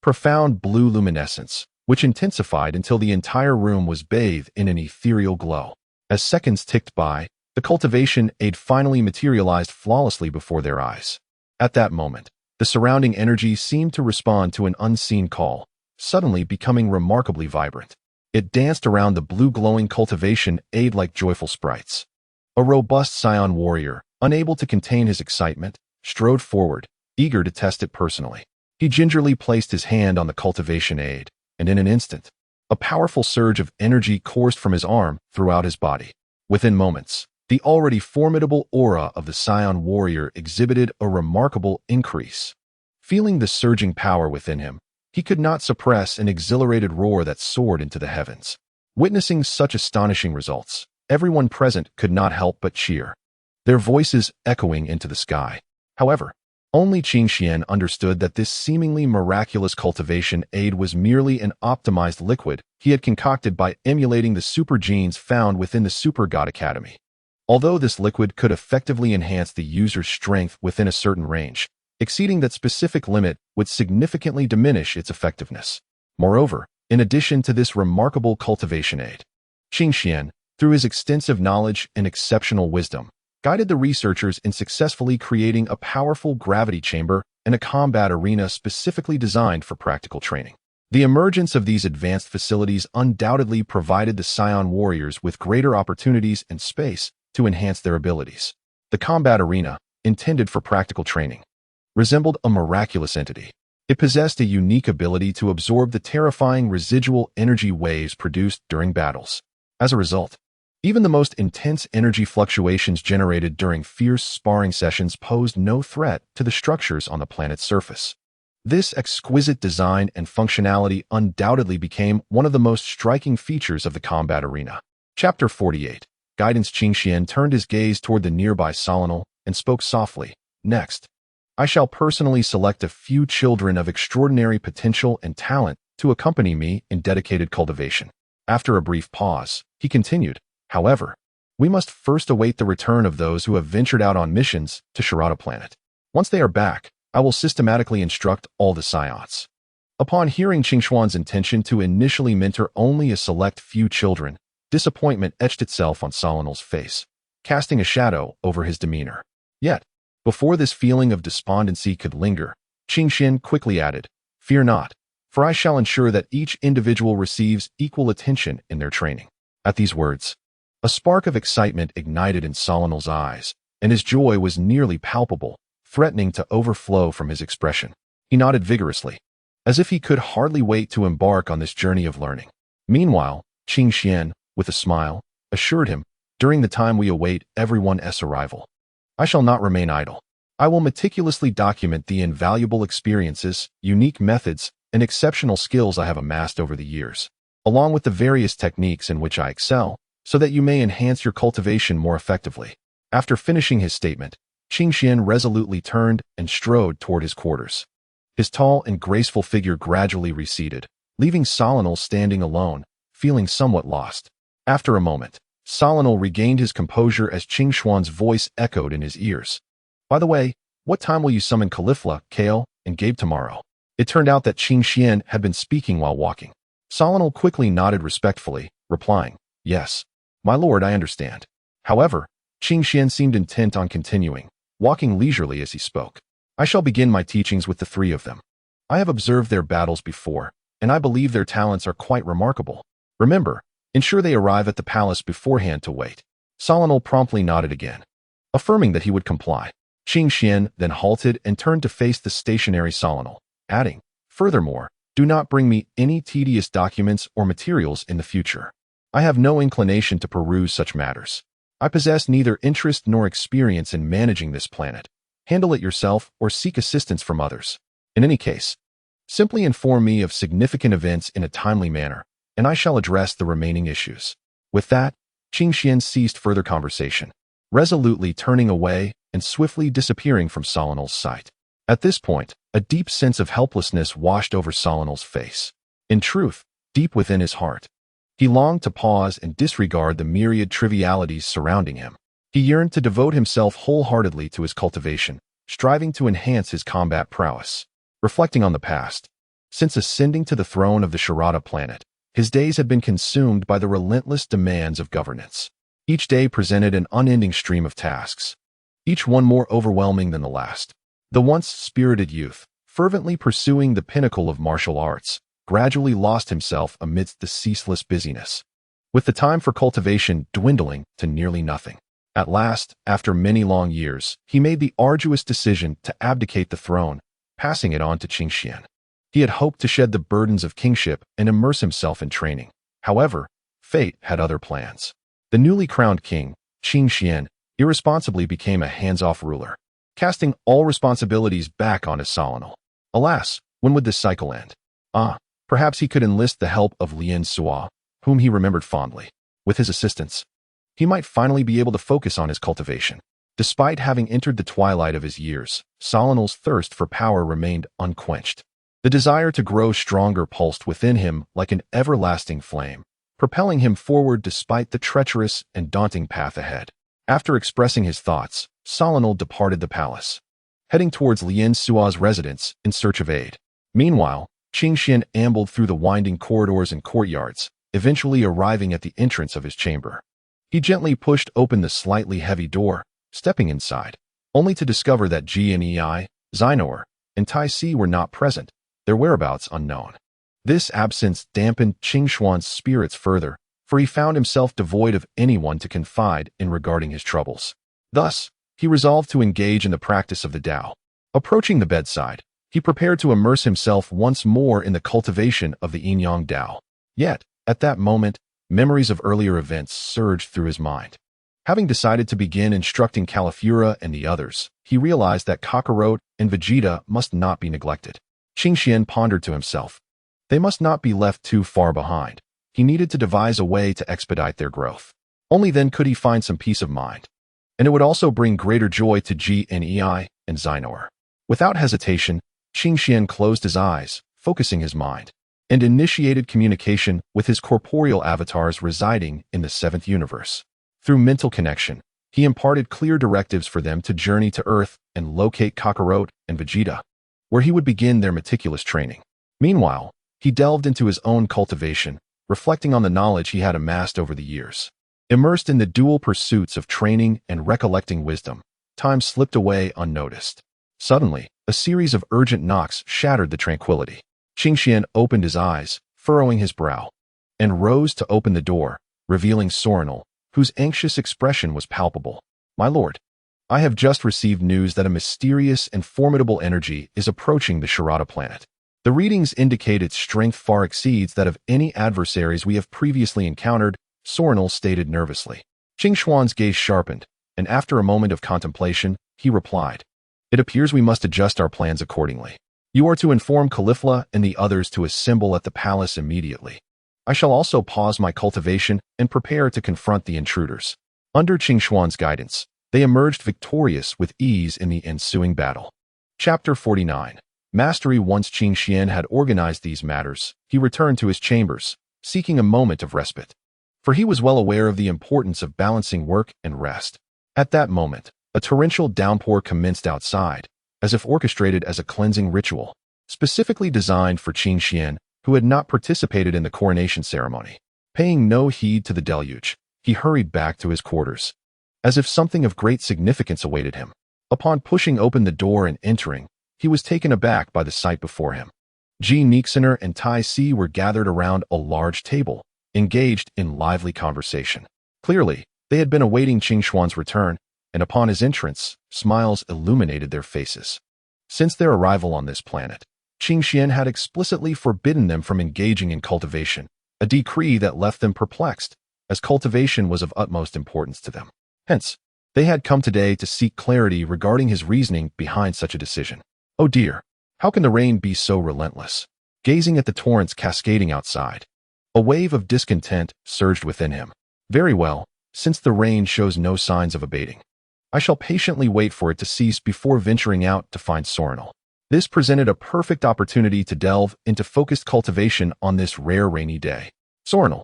profound blue luminescence, which intensified until the entire room was bathed in an ethereal glow. As seconds ticked by, the cultivation aid finally materialized flawlessly before their eyes. At that moment, the surrounding energy seemed to respond to an unseen call, suddenly becoming remarkably vibrant. It danced around the blue-glowing cultivation aid like joyful sprites. A robust Saiyan warrior, unable to contain his excitement, strode forward, eager to test it personally. He gingerly placed his hand on the cultivation aid, and in an instant, a powerful surge of energy coursed from his arm throughout his body. Within moments, the already formidable aura of the Saiyan warrior exhibited a remarkable increase. Feeling the surging power within him, he could not suppress an exhilarated roar that soared into the heavens. Witnessing such astonishing results, everyone present could not help but cheer, their voices echoing into the sky. However, only Qing Xian understood that this seemingly miraculous cultivation aid was merely an optimized liquid he had concocted by emulating the super genes found within the Super God Academy. Although this liquid could effectively enhance the user's strength within a certain range, exceeding that specific limit would significantly diminish its effectiveness. Moreover, in addition to this remarkable cultivation aid, Qing Xian, through his extensive knowledge and exceptional wisdom, guided the researchers in successfully creating a powerful gravity chamber and a combat arena specifically designed for practical training. The emergence of these advanced facilities undoubtedly provided the Saiyan warriors with greater opportunities and space to enhance their abilities. The combat arena, intended for practical training, resembled a miraculous entity. It possessed a unique ability to absorb the terrifying residual energy waves produced during battles. As a result, even the most intense energy fluctuations generated during fierce sparring sessions posed no threat to the structures on the planet's surface. This exquisite design and functionality undoubtedly became one of the most striking features of the combat arena. Chapter 48. Guidance. Qing Xian turned his gaze toward the nearby Solonal and spoke softly. Next, I shall personally select a few children of extraordinary potential and talent to accompany me in dedicated cultivation. After a brief pause, he continued, however, we must first await the return of those who have ventured out on missions to Sharada Planet. Once they are back, I will systematically instruct all the Saiyans. Upon hearing Qing Xuan's intention to initially mentor only a select few children, disappointment etched itself on Solonal's face, casting a shadow over his demeanor. Yet, before this feeling of despondency could linger, Qing Xian quickly added, fear not, for I shall ensure that each individual receives equal attention in their training. At these words, a spark of excitement ignited in Solonal's eyes, and his joy was nearly palpable, threatening to overflow from his expression. He nodded vigorously, as if he could hardly wait to embark on this journey of learning. Meanwhile, Qing Xian, with a smile, assured him, during the time we await everyone's arrival, I shall not remain idle. I will meticulously document the invaluable experiences, unique methods, and exceptional skills I have amassed over the years, along with the various techniques in which I excel, so that you may enhance your cultivation more effectively. After finishing his statement, Qing Xian resolutely turned and strode toward his quarters. His tall and graceful figure gradually receded, leaving Solonal standing alone, feeling somewhat lost. After a moment, Solonal regained his composure as Qing Xuan's voice echoed in his ears. By the way, what time will you summon Caulifla, Kale, and Gabe tomorrow? It turned out that Qing Xian had been speaking while walking. Solonal quickly nodded respectfully, replying, yes, my lord, I understand. However, Qing Xian seemed intent on continuing, walking leisurely as he spoke. I shall begin my teachings with the three of them. I have observed their battles before, and I believe their talents are quite remarkable. Remember, ensure they arrive at the palace beforehand to wait. Solonal promptly nodded again, affirming that he would comply. Qing Xian then halted and turned to face the stationary Solonal, adding, furthermore, do not bring me any tedious documents or materials in the future. I have no inclination to peruse such matters. I possess neither interest nor experience in managing this planet. Handle it yourself or seek assistance from others. In any case, simply inform me of significant events in a timely manner, and I shall address the remaining issues. With that, Qing Xian ceased further conversation, resolutely turning away and swiftly disappearing from Solonal's sight. At this point, a deep sense of helplessness washed over Solonal's face. In truth, deep within his heart, he longed to pause and disregard the myriad trivialities surrounding him. He yearned to devote himself wholeheartedly to his cultivation, striving to enhance his combat prowess. Reflecting on the past, since ascending to the throne of the Sharada planet, his days had been consumed by the relentless demands of governance. Each day presented an unending stream of tasks, each one more overwhelming than the last. The once spirited youth, fervently pursuing the pinnacle of martial arts, gradually lost himself amidst the ceaseless busyness, with the time for cultivation dwindling to nearly nothing. At last, after many long years, he made the arduous decision to abdicate the throne, passing it on to Qingxian. He had hoped to shed the burdens of kingship and immerse himself in training. However, fate had other plans. The newly crowned king, Qingxian, irresponsibly became a hands-off ruler, casting all responsibilities back on his Solonal. Alas, when would this cycle end? Perhaps he could enlist the help of Lien Sua, whom he remembered fondly. With his assistance, he might finally be able to focus on his cultivation. Despite having entered the twilight of his years, Solonal's thirst for power remained unquenched. The desire to grow stronger pulsed within him like an everlasting flame, propelling him forward despite the treacherous and daunting path ahead. After expressing his thoughts, Solonal departed the palace, heading towards Lien Sua's residence in search of aid. Meanwhile, Qingxian ambled through the winding corridors and courtyards, eventually arriving at the entrance of his chamber. He gently pushed open the slightly heavy door, stepping inside, only to discover that Genei, Xinor, and Tai Si were not present, their whereabouts unknown. This absence dampened Qingxuan's spirits further, for he found himself devoid of anyone to confide in regarding his troubles. Thus, he resolved to engage in the practice of the Tao. Approaching the bedside, he prepared to immerse himself once more in the cultivation of the Yin-Yang Tao. Yet, at that moment, memories of earlier events surged through his mind. Having decided to begin instructing Califura and the others, he realized that Kakarot and Vegeta must not be neglected. Qingxian pondered to himself. They must not be left too far behind. He needed to devise a way to expedite their growth. Only then could he find some peace of mind. And it would also bring greater joy to Genei and Xinor. Without hesitation, Qingxian closed his eyes, focusing his mind, and initiated communication with his corporeal avatars residing in the seventh universe. Through mental connection, he imparted clear directives for them to journey to Earth and locate Kakarot and Vegeta, where he would begin their meticulous training. Meanwhile, he delved into his own cultivation, reflecting on the knowledge he had amassed over the years. Immersed in the dual pursuits of training and recollecting wisdom, time slipped away unnoticed. Suddenly, a series of urgent knocks shattered the tranquility. Qingxian opened his eyes, furrowing his brow, and rose to open the door, revealing Sorinal, whose anxious expression was palpable. "My lord, I have just received news that a mysterious and formidable energy is approaching the Sharada planet. The readings indicate its strength far exceeds that of any adversaries we have previously encountered," Sorinal stated nervously. Qingxuan's gaze sharpened, and after a moment of contemplation, he replied, "It appears we must adjust our plans accordingly. You are to inform Caulifla and the others to assemble at the palace immediately. I shall also pause my cultivation and prepare to confront the intruders." Under Qingxuan's guidance, they emerged victorious with ease in the ensuing battle. Chapter 49. Mastery. Once Qingxian had organized these matters, he returned to his chambers, seeking a moment of respite. For he was well aware of the importance of balancing work and rest. At that moment, a torrential downpour commenced outside, as if orchestrated as a cleansing ritual, specifically designed for Qingxian, who had not participated in the coronation ceremony. Paying no heed to the deluge, he hurried back to his quarters, as if something of great significance awaited him. Upon pushing open the door and entering, he was taken aback by the sight before him. Nixoner and Tai Si were gathered around a large table, engaged in lively conversation. Clearly, they had been awaiting Qingxuan's return, and upon his entrance, smiles illuminated their faces. Since their arrival on this planet, Qingxian had explicitly forbidden them from engaging in cultivation, a decree that left them perplexed, as cultivation was of utmost importance to them. Hence, they had come today to seek clarity regarding his reasoning behind such a decision. Oh dear, how can the rain be so relentless? Gazing at the torrents cascading outside, a wave of discontent surged within him. Very well, since the rain shows no signs of abating, I shall patiently wait for it to cease before venturing out to find Sorinal. This presented a perfect opportunity to delve into focused cultivation on this rare rainy day. Sorinal,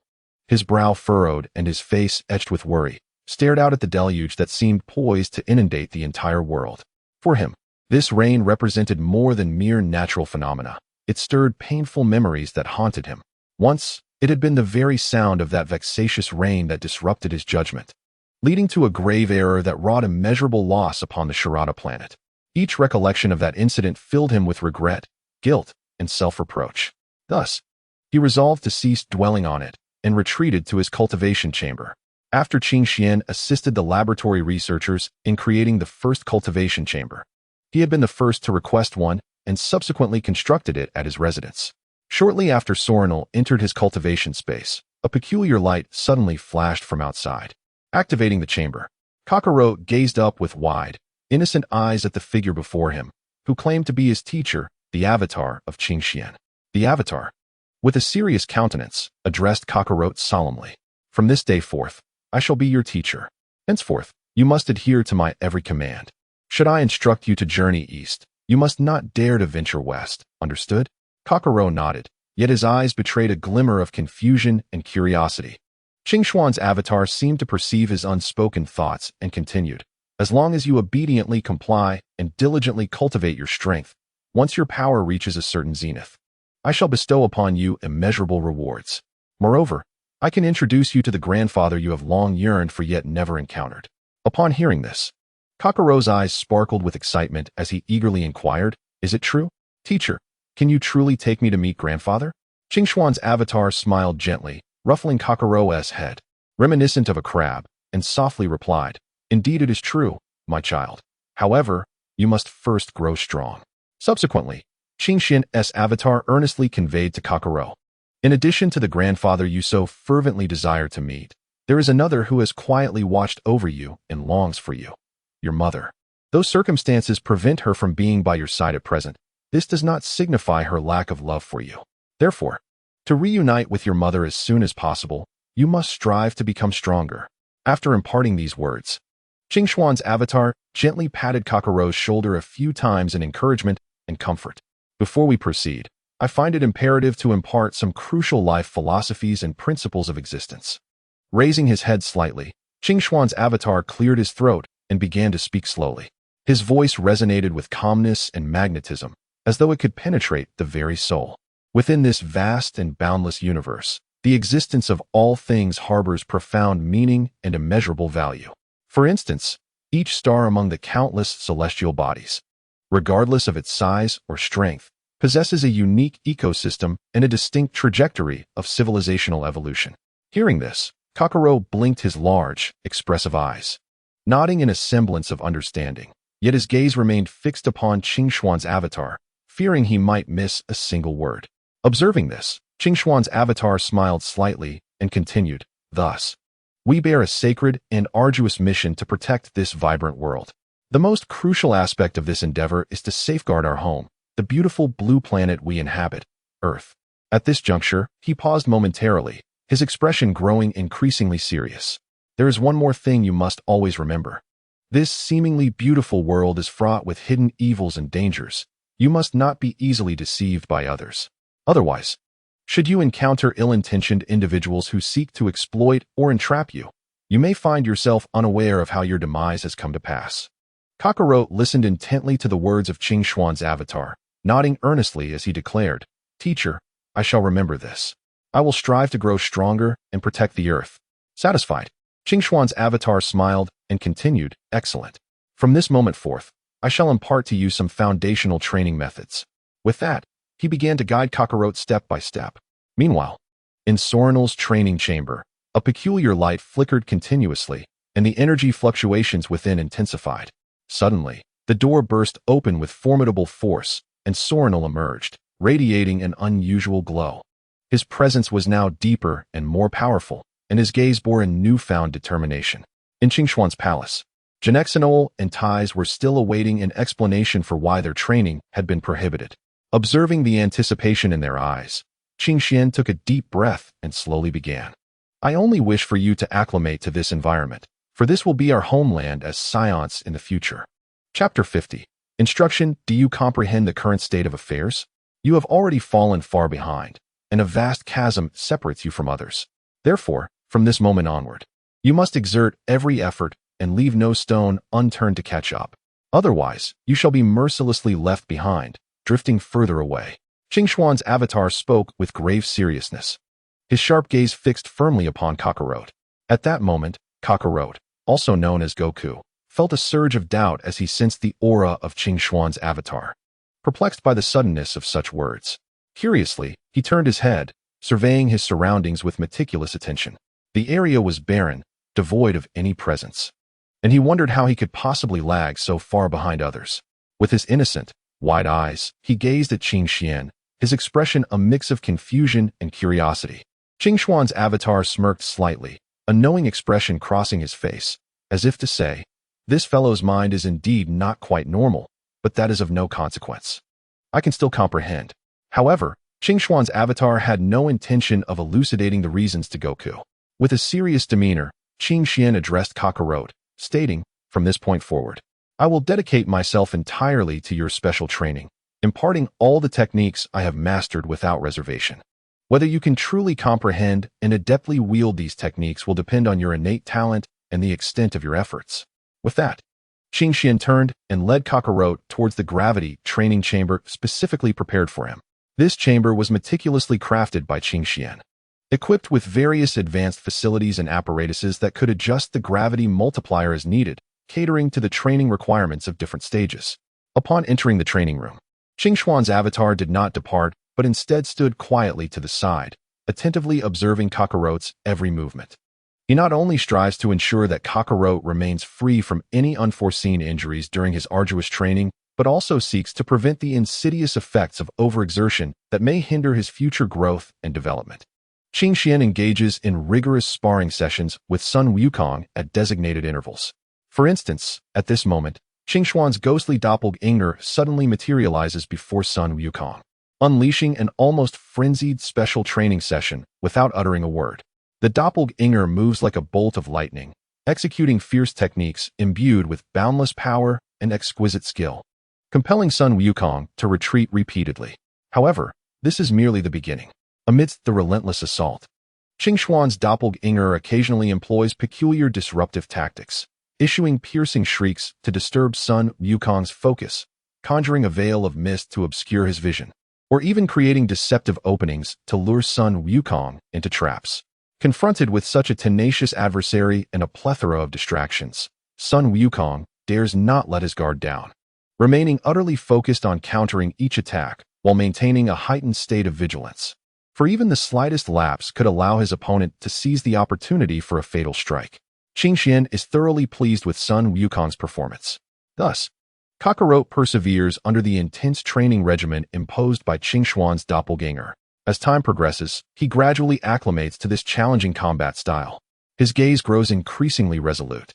his brow furrowed and his face etched with worry, stared out at the deluge that seemed poised to inundate the entire world. For him, this rain represented more than mere natural phenomena. It stirred painful memories that haunted him. Once, it had been the very sound of that vexatious rain that disrupted his judgment, leading to a grave error that wrought immeasurable loss upon the Sharada planet. Each recollection of that incident filled him with regret, guilt, and self-reproach. Thus, He resolved to cease dwelling on it and retreated to his cultivation chamber. After Qing Xian assisted the laboratory researchers in creating the first cultivation chamber, he had been the first to request one and subsequently constructed it at his residence. Shortly after Sorinal entered his cultivation space, a peculiar light suddenly flashed from outside. Activating the chamber, Kakarot gazed up with wide, innocent eyes at the figure before him, who claimed to be his teacher, the avatar of Qing Xian. The avatar, with a serious countenance, addressed Kakarot solemnly. From this day forth, I shall be your teacher. Henceforth, you must adhere to my every command. Should I instruct you to journey east, you must not dare to venture west. Understood? Kakarot nodded, yet his eyes betrayed a glimmer of confusion and curiosity. Qing Xuan's avatar seemed to perceive his unspoken thoughts and continued. As long as you obediently comply and diligently cultivate your strength, once your power reaches a certain zenith, I shall bestow upon you immeasurable rewards. Moreover, I can introduce you to the grandfather you have long yearned for yet never encountered. Upon hearing this, Kakarot's eyes sparkled with excitement as he eagerly inquired, Is it true? Teacher, can you truly take me to meet grandfather? Qing Xuan's avatar smiled gently, ruffling Kakarot's head, reminiscent of a crab, and softly replied, Indeed it is true, my child. However, you must first grow strong. Subsequently, Qing Xian's avatar earnestly conveyed to Kakarot, In addition to the grandfather you so fervently desire to meet, there is another who has quietly watched over you and longs for you. Your mother. Though circumstances prevent her from being by your side at present, this does not signify her lack of love for you. Therefore, to reunite with your mother as soon as possible, you must strive to become stronger. After imparting these words, Qing Xuan's avatar gently patted Kakarot's shoulder a few times in encouragement and comfort. Before we proceed, I find it imperative to impart some crucial life philosophies and principles of existence. Raising his head slightly, Qing Xuan's avatar cleared his throat and began to speak slowly. His voice resonated with calmness and magnetism, as though it could penetrate the very soul. Within this vast and boundless universe, the existence of all things harbors profound meaning and immeasurable value. For instance, each star among the countless celestial bodies, regardless of its size or strength, possesses a unique ecosystem and a distinct trajectory of civilizational evolution. Hearing this, Kakarot blinked his large, expressive eyes, nodding in a semblance of understanding, yet his gaze remained fixed upon Qing Xuan's avatar, fearing he might miss a single word. Observing this, Qing Xuan's avatar smiled slightly and continued, Thus, we bear a sacred and arduous mission to protect this vibrant world. The most crucial aspect of this endeavor is to safeguard our home, the beautiful blue planet we inhabit, Earth. At this juncture, he paused momentarily, his expression growing increasingly serious. There is one more thing you must always remember. This seemingly beautiful world is fraught with hidden evils and dangers. You must not be easily deceived by others. Otherwise, should you encounter ill-intentioned individuals who seek to exploit or entrap you, you may find yourself unaware of how your demise has come to pass. Kakarot listened intently to the words of Qing Xuan's avatar, nodding earnestly as he declared, Teacher, I shall remember this. I will strive to grow stronger and protect the earth. Satisfied, Qing Xuan's avatar smiled and continued, Excellent. From this moment forth, I shall impart to you some foundational training methods. With that, he began to guide Kakarot step by step. Meanwhile, in Sorinal's training chamber, a peculiar light flickered continuously, and the energy fluctuations within intensified. Suddenly, the door burst open with formidable force, and Sorinal emerged, radiating an unusual glow. His presence was now deeper and more powerful, and his gaze bore a newfound determination. In Qing Xuan's palace, Genexenol and Tais were still awaiting an explanation for why their training had been prohibited. Observing the anticipation in their eyes, Qing Xian took a deep breath and slowly began. I only wish for you to acclimate to this environment, for this will be our homeland as Science in the future. Chapter 50. Instruction. Do you comprehend the current state of affairs? You have already fallen far behind, and a vast chasm separates you from others. Therefore, from this moment onward, you must exert every effort and leave no stone unturned to catch up. Otherwise, you shall be mercilessly left behind, drifting further away. Qing Xuan's avatar spoke with grave seriousness, his sharp gaze fixed firmly upon Kakarot. At that moment, Kakarot, also known as Goku, felt a surge of doubt as he sensed the aura of Qing Xuan's avatar. Perplexed by the suddenness of such words, curiously, he turned his head, surveying his surroundings with meticulous attention. The area was barren, devoid of any presence, and he wondered how he could possibly lag so far behind others. With his innocent, wide eyes, he gazed at Qing Xian, his expression a mix of confusion and curiosity. Qing Xuan's avatar smirked slightly, a knowing expression crossing his face, as if to say, "This fellow's mind is indeed not quite normal, but that is of no consequence. I can still comprehend." However, Qing Xuan's avatar had no intention of elucidating the reasons to Goku. With a serious demeanor, Qing Xian addressed Kakarot, stating, "From this point forward, I will dedicate myself entirely to your special training, imparting all the techniques I have mastered without reservation. Whether you can truly comprehend and adeptly wield these techniques will depend on your innate talent and the extent of your efforts." With that, Qing Xian turned and led Kakarot towards the gravity training chamber specifically prepared for him. This chamber was meticulously crafted by Qing Xian, equipped with various advanced facilities and apparatuses that could adjust the gravity multiplier as needed, catering to the training requirements of different stages. Upon entering the training room, Qing Xuan's avatar did not depart, but instead stood quietly to the side, attentively observing Kakarot's every movement. He not only strives to ensure that Kakarot remains free from any unforeseen injuries during his arduous training, but also seeks to prevent the insidious effects of overexertion that may hinder his future growth and development. Qing Xian engages in rigorous sparring sessions with Sun Wukong at designated intervals. For instance, at this moment, Qing Xuan's ghostly doppelganger suddenly materializes before Sun Wukong, unleashing an almost frenzied special training session without uttering a word. The doppelganger moves like a bolt of lightning, executing fierce techniques imbued with boundless power and exquisite skill, compelling Sun Wukong to retreat repeatedly. However, this is merely the beginning. Amidst the relentless assault, Qing Xuan's doppelganger occasionally employs peculiar disruptive tactics, issuing piercing shrieks to disturb Sun Wukong's focus, conjuring a veil of mist to obscure his vision, or even creating deceptive openings to lure Sun Wukong into traps. Confronted with such a tenacious adversary and a plethora of distractions, Sun Wukong dares not let his guard down, remaining utterly focused on countering each attack while maintaining a heightened state of vigilance. For even the slightest lapse could allow his opponent to seize the opportunity for a fatal strike. Qing Xian is thoroughly pleased with Sun Wukong's performance. Thus, Kakarot perseveres under the intense training regimen imposed by Qing Xuan's doppelganger. As time progresses, he gradually acclimates to this challenging combat style. His gaze grows increasingly resolute,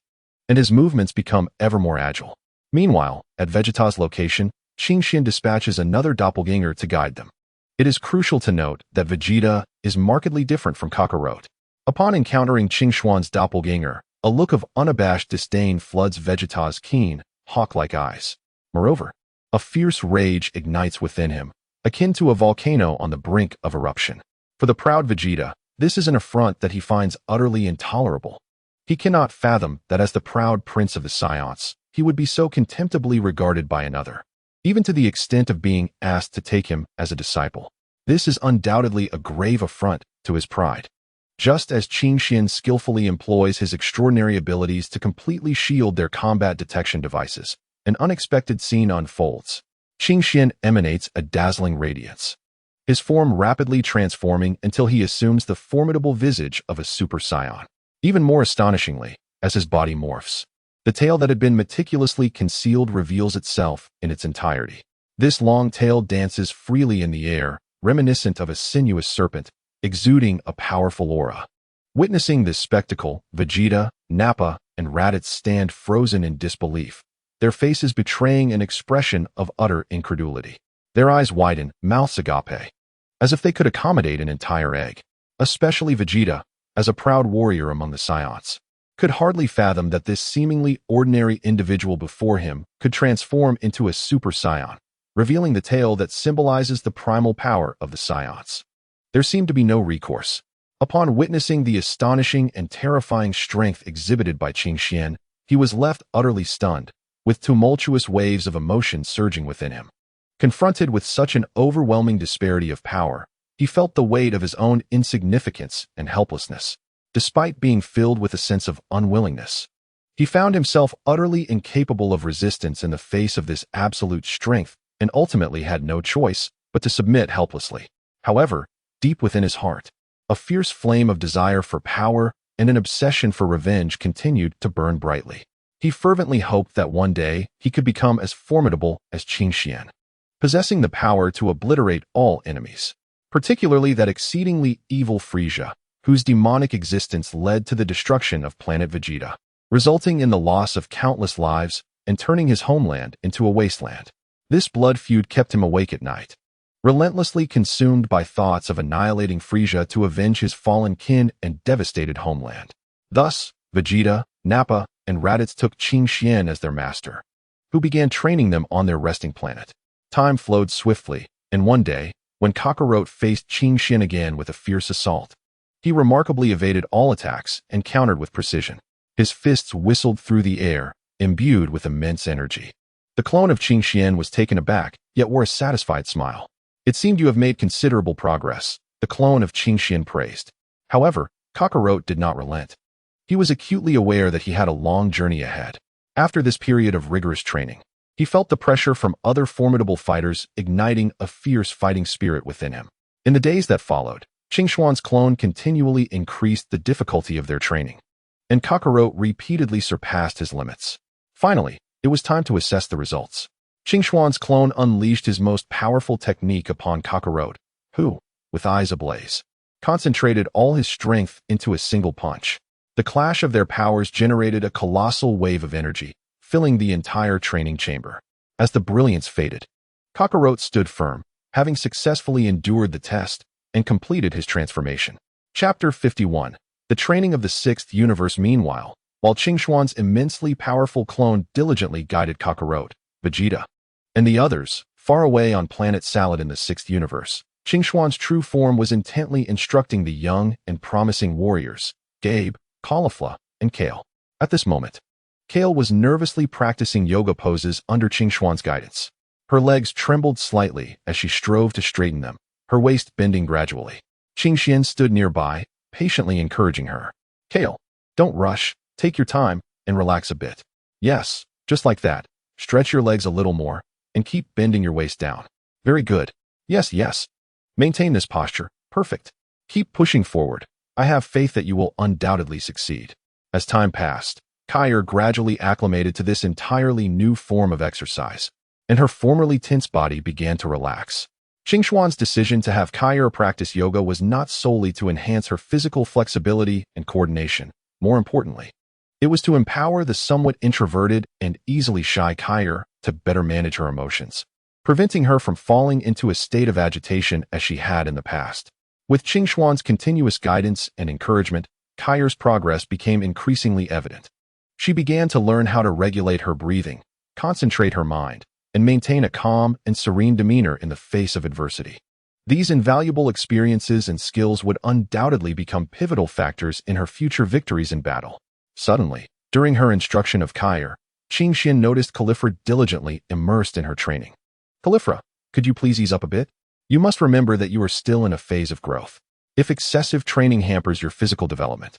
and his movements become ever more agile. Meanwhile, at Vegeta's location, Qing Xian dispatches another doppelganger to guide them. It is crucial to note that Vegeta is markedly different from Kakarot. Upon encountering Qing Xuan's doppelganger, a look of unabashed disdain floods Vegeta's keen, hawk-like eyes. Moreover, a fierce rage ignites within him, akin to a volcano on the brink of eruption. For the proud Vegeta, this is an affront that he finds utterly intolerable. He cannot fathom that as the proud prince of the Saiyans, he would be so contemptibly regarded by another, even to the extent of being asked to take him as a disciple. This is undoubtedly a grave affront to his pride. Just as Qing Xian skillfully employs his extraordinary abilities to completely shield their combat detection devices, an unexpected scene unfolds. Qing Xian emanates a dazzling radiance, his form rapidly transforming until he assumes the formidable visage of a Super Saiyan. Even more astonishingly, as his body morphs, the tail that had been meticulously concealed reveals itself in its entirety. This long tail dances freely in the air, reminiscent of a sinuous serpent, exuding a powerful aura. Witnessing this spectacle, Vegeta, Nappa, and Raditz stand frozen in disbelief, their faces betraying an expression of utter incredulity. Their eyes widen, mouths agape, as if they could accommodate an entire egg. Especially Vegeta, as a proud warrior among the Saiyans, could hardly fathom that this seemingly ordinary individual before him could transform into a Super Saiyan, revealing the tail that symbolizes the primal power of the Saiyans. There seemed to be no recourse. Upon witnessing the astonishing and terrifying strength exhibited by Qing Xian, he was left utterly stunned, with tumultuous waves of emotion surging within him. Confronted with such an overwhelming disparity of power, he felt the weight of his own insignificance and helplessness. Despite being filled with a sense of unwillingness, he found himself utterly incapable of resistance in the face of this absolute strength and ultimately had no choice but to submit helplessly. However, deep within his heart, a fierce flame of desire for power and an obsession for revenge continued to burn brightly. He fervently hoped that one day he could become as formidable as Qin Xian, possessing the power to obliterate all enemies, particularly that exceedingly evil Frieza, whose demonic existence led to the destruction of planet Vegeta, resulting in the loss of countless lives and turning his homeland into a wasteland. This blood feud kept him awake at night, relentlessly consumed by thoughts of annihilating Frieza to avenge his fallen kin and devastated homeland. Thus, Vegeta, Nappa, and Raditz took Qin Xian as their master, who began training them on their resting planet. Time flowed swiftly, and one day, when Kakarot faced Qin Xian again with a fierce assault, he remarkably evaded all attacks and countered with precision. His fists whistled through the air, imbued with immense energy. The clone of Qin Xian was taken aback, yet wore a satisfied smile. It seemed you have made considerable progress, the clone of Qin Xian praised. However, Kakarot did not relent. He was acutely aware that he had a long journey ahead. After this period of rigorous training, he felt the pressure from other formidable fighters igniting a fierce fighting spirit within him. In the days that followed, Qin Xuan's clone continually increased the difficulty of their training, and Kakarot repeatedly surpassed his limits. Finally, it was time to assess the results. Qin Xuan's clone unleashed his most powerful technique upon Kakarot, who, with eyes ablaze, concentrated all his strength into a single punch. The clash of their powers generated a colossal wave of energy, filling the entire training chamber. As the brilliance faded, Kakarot stood firm, having successfully endured the test and completed his transformation. Chapter 51. The Training of the Sixth Universe. Meanwhile, while Qin Xuan's immensely powerful clone diligently guided Kakarot, Vegeta, and the others, far away on planet Salad in the Sixth Universe, Qin Xuan's true form was intently instructing the young and promising warriors, Gabe, Caulifla, and Kale. At this moment, Kale was nervously practicing yoga poses under Qin Xuan's guidance. Her legs trembled slightly as she strove to straighten them, her waist bending gradually. Qin Xian stood nearby, patiently encouraging her. Kale, don't rush, take your time, and relax a bit. Yes, just like that. Stretch your legs a little more, and keep bending your waist down. Very good. Yes, yes. Maintain this posture. Perfect. Keep pushing forward. I have faith that you will undoubtedly succeed. As time passed, Kair gradually acclimated to this entirely new form of exercise, and her formerly tense body began to relax. Qin Xuan's decision to have Kair practice yoga was not solely to enhance her physical flexibility and coordination. More importantly, it was to empower the somewhat introverted and easily shy Kair to better manage her emotions, preventing her from falling into a state of agitation as she had in the past. With Qin Xuan's continuous guidance and encouragement, Kair's progress became increasingly evident. She began to learn how to regulate her breathing, concentrate her mind, and maintain a calm and serene demeanor in the face of adversity. These invaluable experiences and skills would undoubtedly become pivotal factors in her future victories in battle. Suddenly, during her instruction of Kair, Qin Xian noticed Caulifla diligently immersed in her training. Caulifla, could you please ease up a bit? You must remember that you are still in a phase of growth. If excessive training hampers your physical development,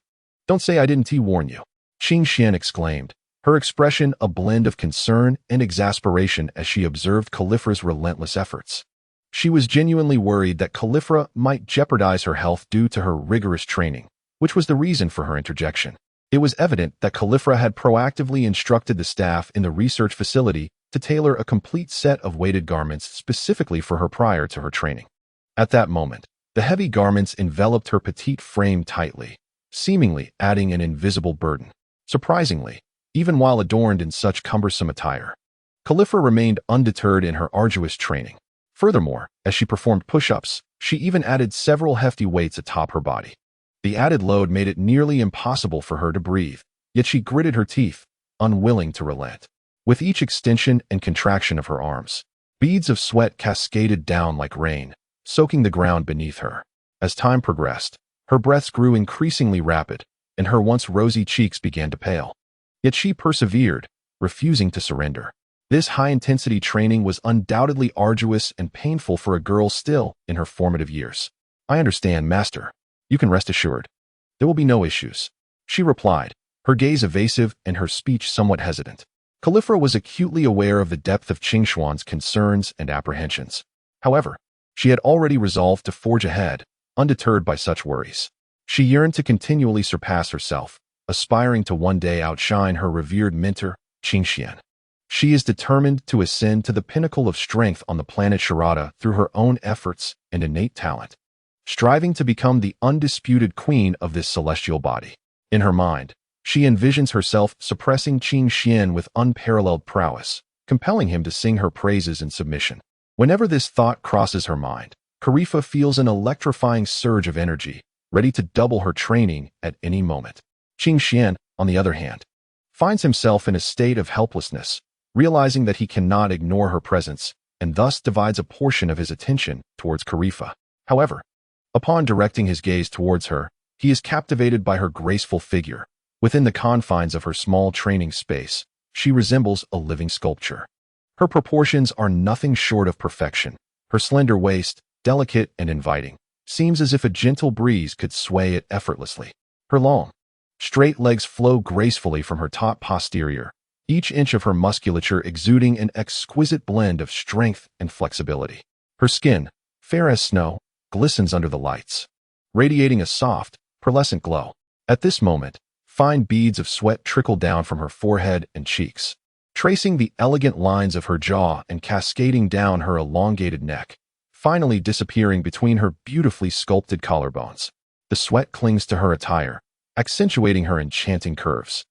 don't say I didn't warn you. Qin Xian exclaimed, her expression a blend of concern and exasperation as she observed Caulifla's relentless efforts. She was genuinely worried that Caulifla might jeopardize her health due to her rigorous training, which was the reason for her interjection. It was evident that Caulifla had proactively instructed the staff in the research facility to tailor a complete set of weighted garments specifically for her prior to her training. At that moment, the heavy garments enveloped her petite frame tightly, seemingly adding an invisible burden. Surprisingly, even while adorned in such cumbersome attire, Caulifla remained undeterred in her arduous training. Furthermore, as she performed push-ups, she even added several hefty weights atop her body. The added load made it nearly impossible for her to breathe, yet she gritted her teeth, unwilling to relent. With each extension and contraction of her arms, beads of sweat cascaded down like rain, soaking the ground beneath her. As time progressed, her breaths grew increasingly rapid, and her once rosy cheeks began to pale. Yet she persevered, refusing to surrender. This high-intensity training was undoubtedly arduous and painful for a girl still in her formative years. I understand, Master. You can rest assured. There will be no issues, she replied, her gaze evasive and her speech somewhat hesitant. Caulifla was acutely aware of the depth of Qin Xuan's concerns and apprehensions. However, she had already resolved to forge ahead, undeterred by such worries. She yearned to continually surpass herself, aspiring to one day outshine her revered mentor, Qingxian. She is determined to ascend to the pinnacle of strength on the planet Sharada through her own efforts and innate talent, striving to become the undisputed queen of this celestial body. In her mind, she envisions herself suppressing Qingxian with unparalleled prowess, compelling him to sing her praises in submission. Whenever this thought crosses her mind, Karifa feels an electrifying surge of energy, ready to double her training at any moment. Qingxian, on the other hand, finds himself in a state of helplessness, realizing that he cannot ignore her presence, and thus divides a portion of his attention towards Karifa. However, upon directing his gaze towards her, he is captivated by her graceful figure. Within the confines of her small training space, she resembles a living sculpture. Her proportions are nothing short of perfection. Her slender waist, delicate and inviting, seems as if a gentle breeze could sway it effortlessly. Her long, straight legs flow gracefully from her top posterior, each inch of her musculature exuding an exquisite blend of strength and flexibility. Her skin, fair as snow, glistens under the lights, radiating a soft, pearlescent glow. At this moment, fine beads of sweat trickle down from her forehead and cheeks, tracing the elegant lines of her jaw and cascading down her elongated neck, finally disappearing between her beautifully sculpted collarbones. The sweat clings to her attire, accentuating her enchanting curves.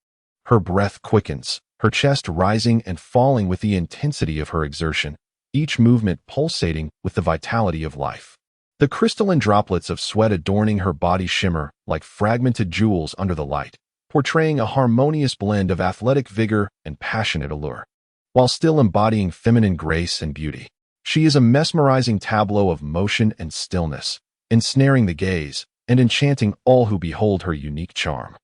Her breath quickens, her chest rising and falling with the intensity of her exertion, each movement pulsating with the vitality of life. The crystalline droplets of sweat adorning her body shimmer like fragmented jewels under the light, portraying a harmonious blend of athletic vigor and passionate allure. While still embodying feminine grace and beauty, she is a mesmerizing tableau of motion and stillness, ensnaring the gaze and enchanting all who behold her unique charm.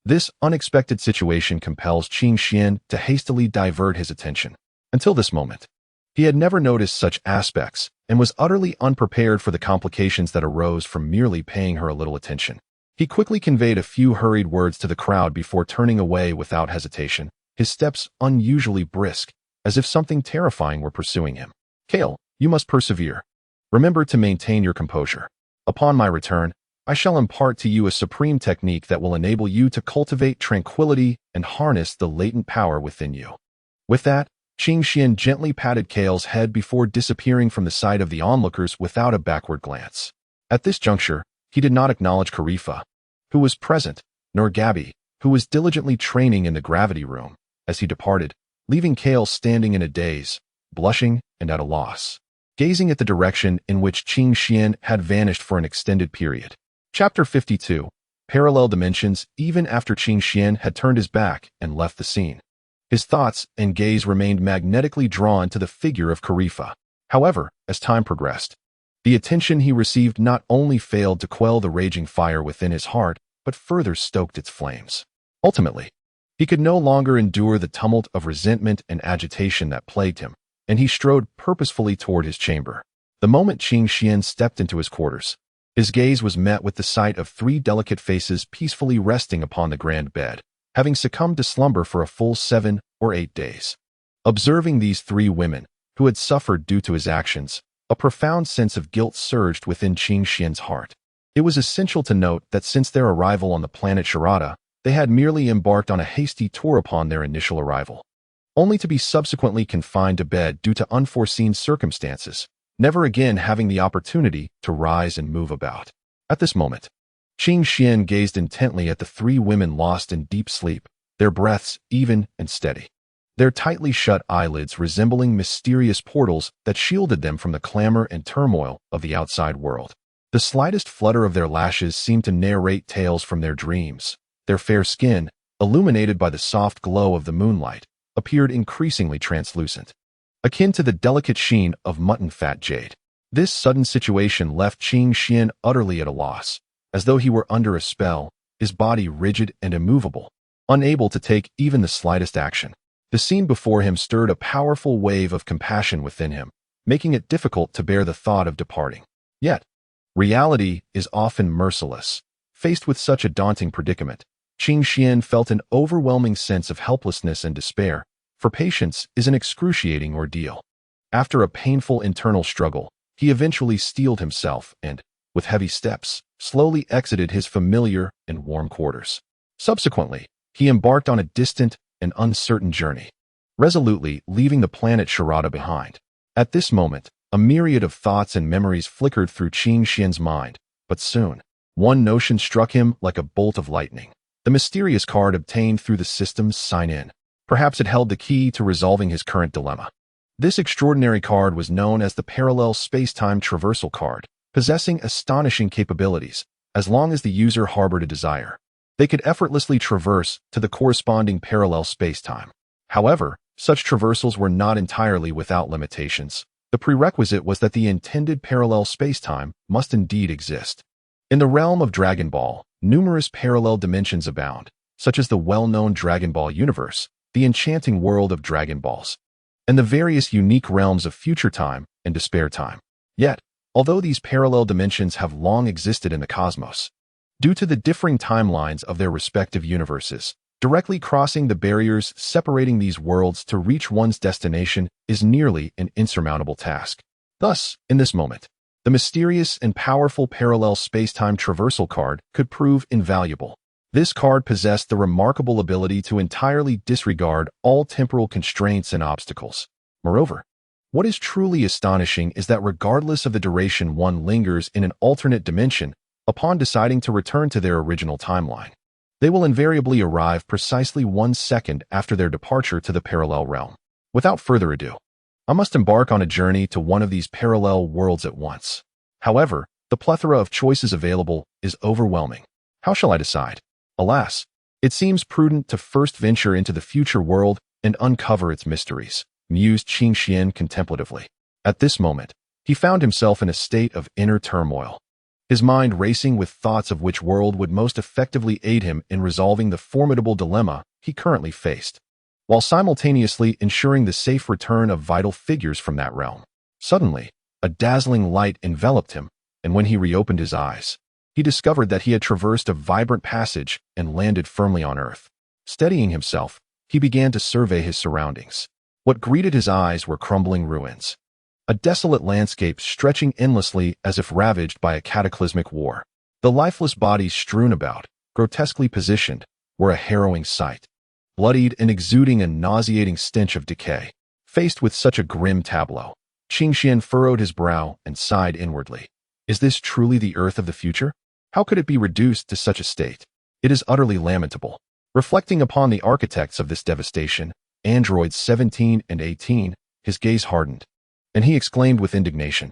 This unexpected situation compels Qingxian to hastily divert his attention. Until this moment, he had never noticed such aspects and was utterly unprepared for the complications that arose from merely paying her a little attention. He quickly conveyed a few hurried words to the crowd before turning away without hesitation, his steps unusually brisk, as if something terrifying were pursuing him. Kale, you must persevere. Remember to maintain your composure. Upon my return, I shall impart to you a supreme technique that will enable you to cultivate tranquility and harness the latent power within you. With that, Qingxian gently patted Kale's head before disappearing from the sight of the onlookers without a backward glance. At this juncture, he did not acknowledge Karifa, who was present, nor Gabby, who was diligently training in the gravity room, as he departed, leaving Kale standing in a daze, blushing and at a loss, gazing at the direction in which Qingxian had vanished for an extended period. Chapter 52. Parallel Dimensions. Even after Qingxian had turned his back and left the scene, his thoughts and gaze remained magnetically drawn to the figure of Karifa. However, as time progressed, the attention he received not only failed to quell the raging fire within his heart, but further stoked its flames. Ultimately, he could no longer endure the tumult of resentment and agitation that plagued him, and he strode purposefully toward his chamber. The moment Qingxian stepped into his quarters, his gaze was met with the sight of three delicate faces peacefully resting upon the grand bed, having succumbed to slumber for a full 7 or 8 days. Observing these three women, who had suffered due to his actions, a profound sense of guilt surged within Qingxian's heart. It was essential to note that since their arrival on the planet Sharada, they had merely embarked on a hasty tour upon their initial arrival, only to be subsequently confined to bed due to unforeseen circumstances, never again having the opportunity to rise and move about. At this moment, Qingxian gazed intently at the three women lost in deep sleep, their breaths even and steady, their tightly shut eyelids resembling mysterious portals that shielded them from the clamor and turmoil of the outside world. The slightest flutter of their lashes seemed to narrate tales from their dreams. Their fair skin, illuminated by the soft glow of the moonlight, appeared increasingly translucent, akin to the delicate sheen of mutton fat jade. This sudden situation left Qingxian utterly at a loss, as though he were under a spell, his body rigid and immovable, unable to take even the slightest action. The scene before him stirred a powerful wave of compassion within him, making it difficult to bear the thought of departing. Yet, reality is often merciless. Faced with such a daunting predicament, Qingxian felt an overwhelming sense of helplessness and despair, for patience is an excruciating ordeal. After a painful internal struggle, he eventually steeled himself and, with heavy steps, slowly exited his familiar and warm quarters. Subsequently, he embarked on a distant and uncertain journey, resolutely leaving the planet Sharada behind. At this moment, a myriad of thoughts and memories flickered through Qing Xian's mind, but soon, one notion struck him like a bolt of lightning. The mysterious card obtained through the system's sign-in. Perhaps it held the key to resolving his current dilemma. This extraordinary card was known as the Parallel Space-Time Traversal Card, possessing astonishing capabilities, as long as the user harbored a desire. They could effortlessly traverse to the corresponding parallel space-time. However, such traversals were not entirely without limitations. The prerequisite was that the intended parallel space-time must indeed exist. In the realm of Dragon Ball, numerous parallel dimensions abound, such as the well-known Dragon Ball universe, the enchanting world of Dragon Balls, and the various unique realms of future time and despair time. Yet, although these parallel dimensions have long existed in the cosmos, due to the differing timelines of their respective universes, directly crossing the barriers separating these worlds to reach one's destination is nearly an insurmountable task. Thus, in this moment, the mysterious and powerful parallel space-time traversal card could prove invaluable. This card possessed the remarkable ability to entirely disregard all temporal constraints and obstacles. Moreover, what is truly astonishing is that regardless of the duration one lingers in an alternate dimension, upon deciding to return to their original timeline, they will invariably arrive precisely 1 second after their departure to the parallel realm. Without further ado, I must embark on a journey to one of these parallel worlds at once. However, the plethora of choices available is overwhelming. How shall I decide? Alas, it seems prudent to first venture into the future world and uncover its mysteries, mused Qing Xian contemplatively. At this moment, he found himself in a state of inner turmoil, his mind racing with thoughts of which world would most effectively aid him in resolving the formidable dilemma he currently faced, while simultaneously ensuring the safe return of vital figures from that realm. Suddenly, a dazzling light enveloped him, and when he reopened his eyes, he discovered that he had traversed a vibrant passage and landed firmly on Earth. Steadying himself, he began to survey his surroundings. What greeted his eyes were crumbling ruins, a desolate landscape stretching endlessly as if ravaged by a cataclysmic war. The lifeless bodies strewn about, grotesquely positioned, were a harrowing sight, bloodied and exuding a nauseating stench of decay. Faced with such a grim tableau, Qing Xian furrowed his brow and sighed inwardly. Is this truly the Earth of the future? How could it be reduced to such a state? It is utterly lamentable. Reflecting upon the architects of this devastation, androids 17 and 18, his gaze hardened, and he exclaimed with indignation,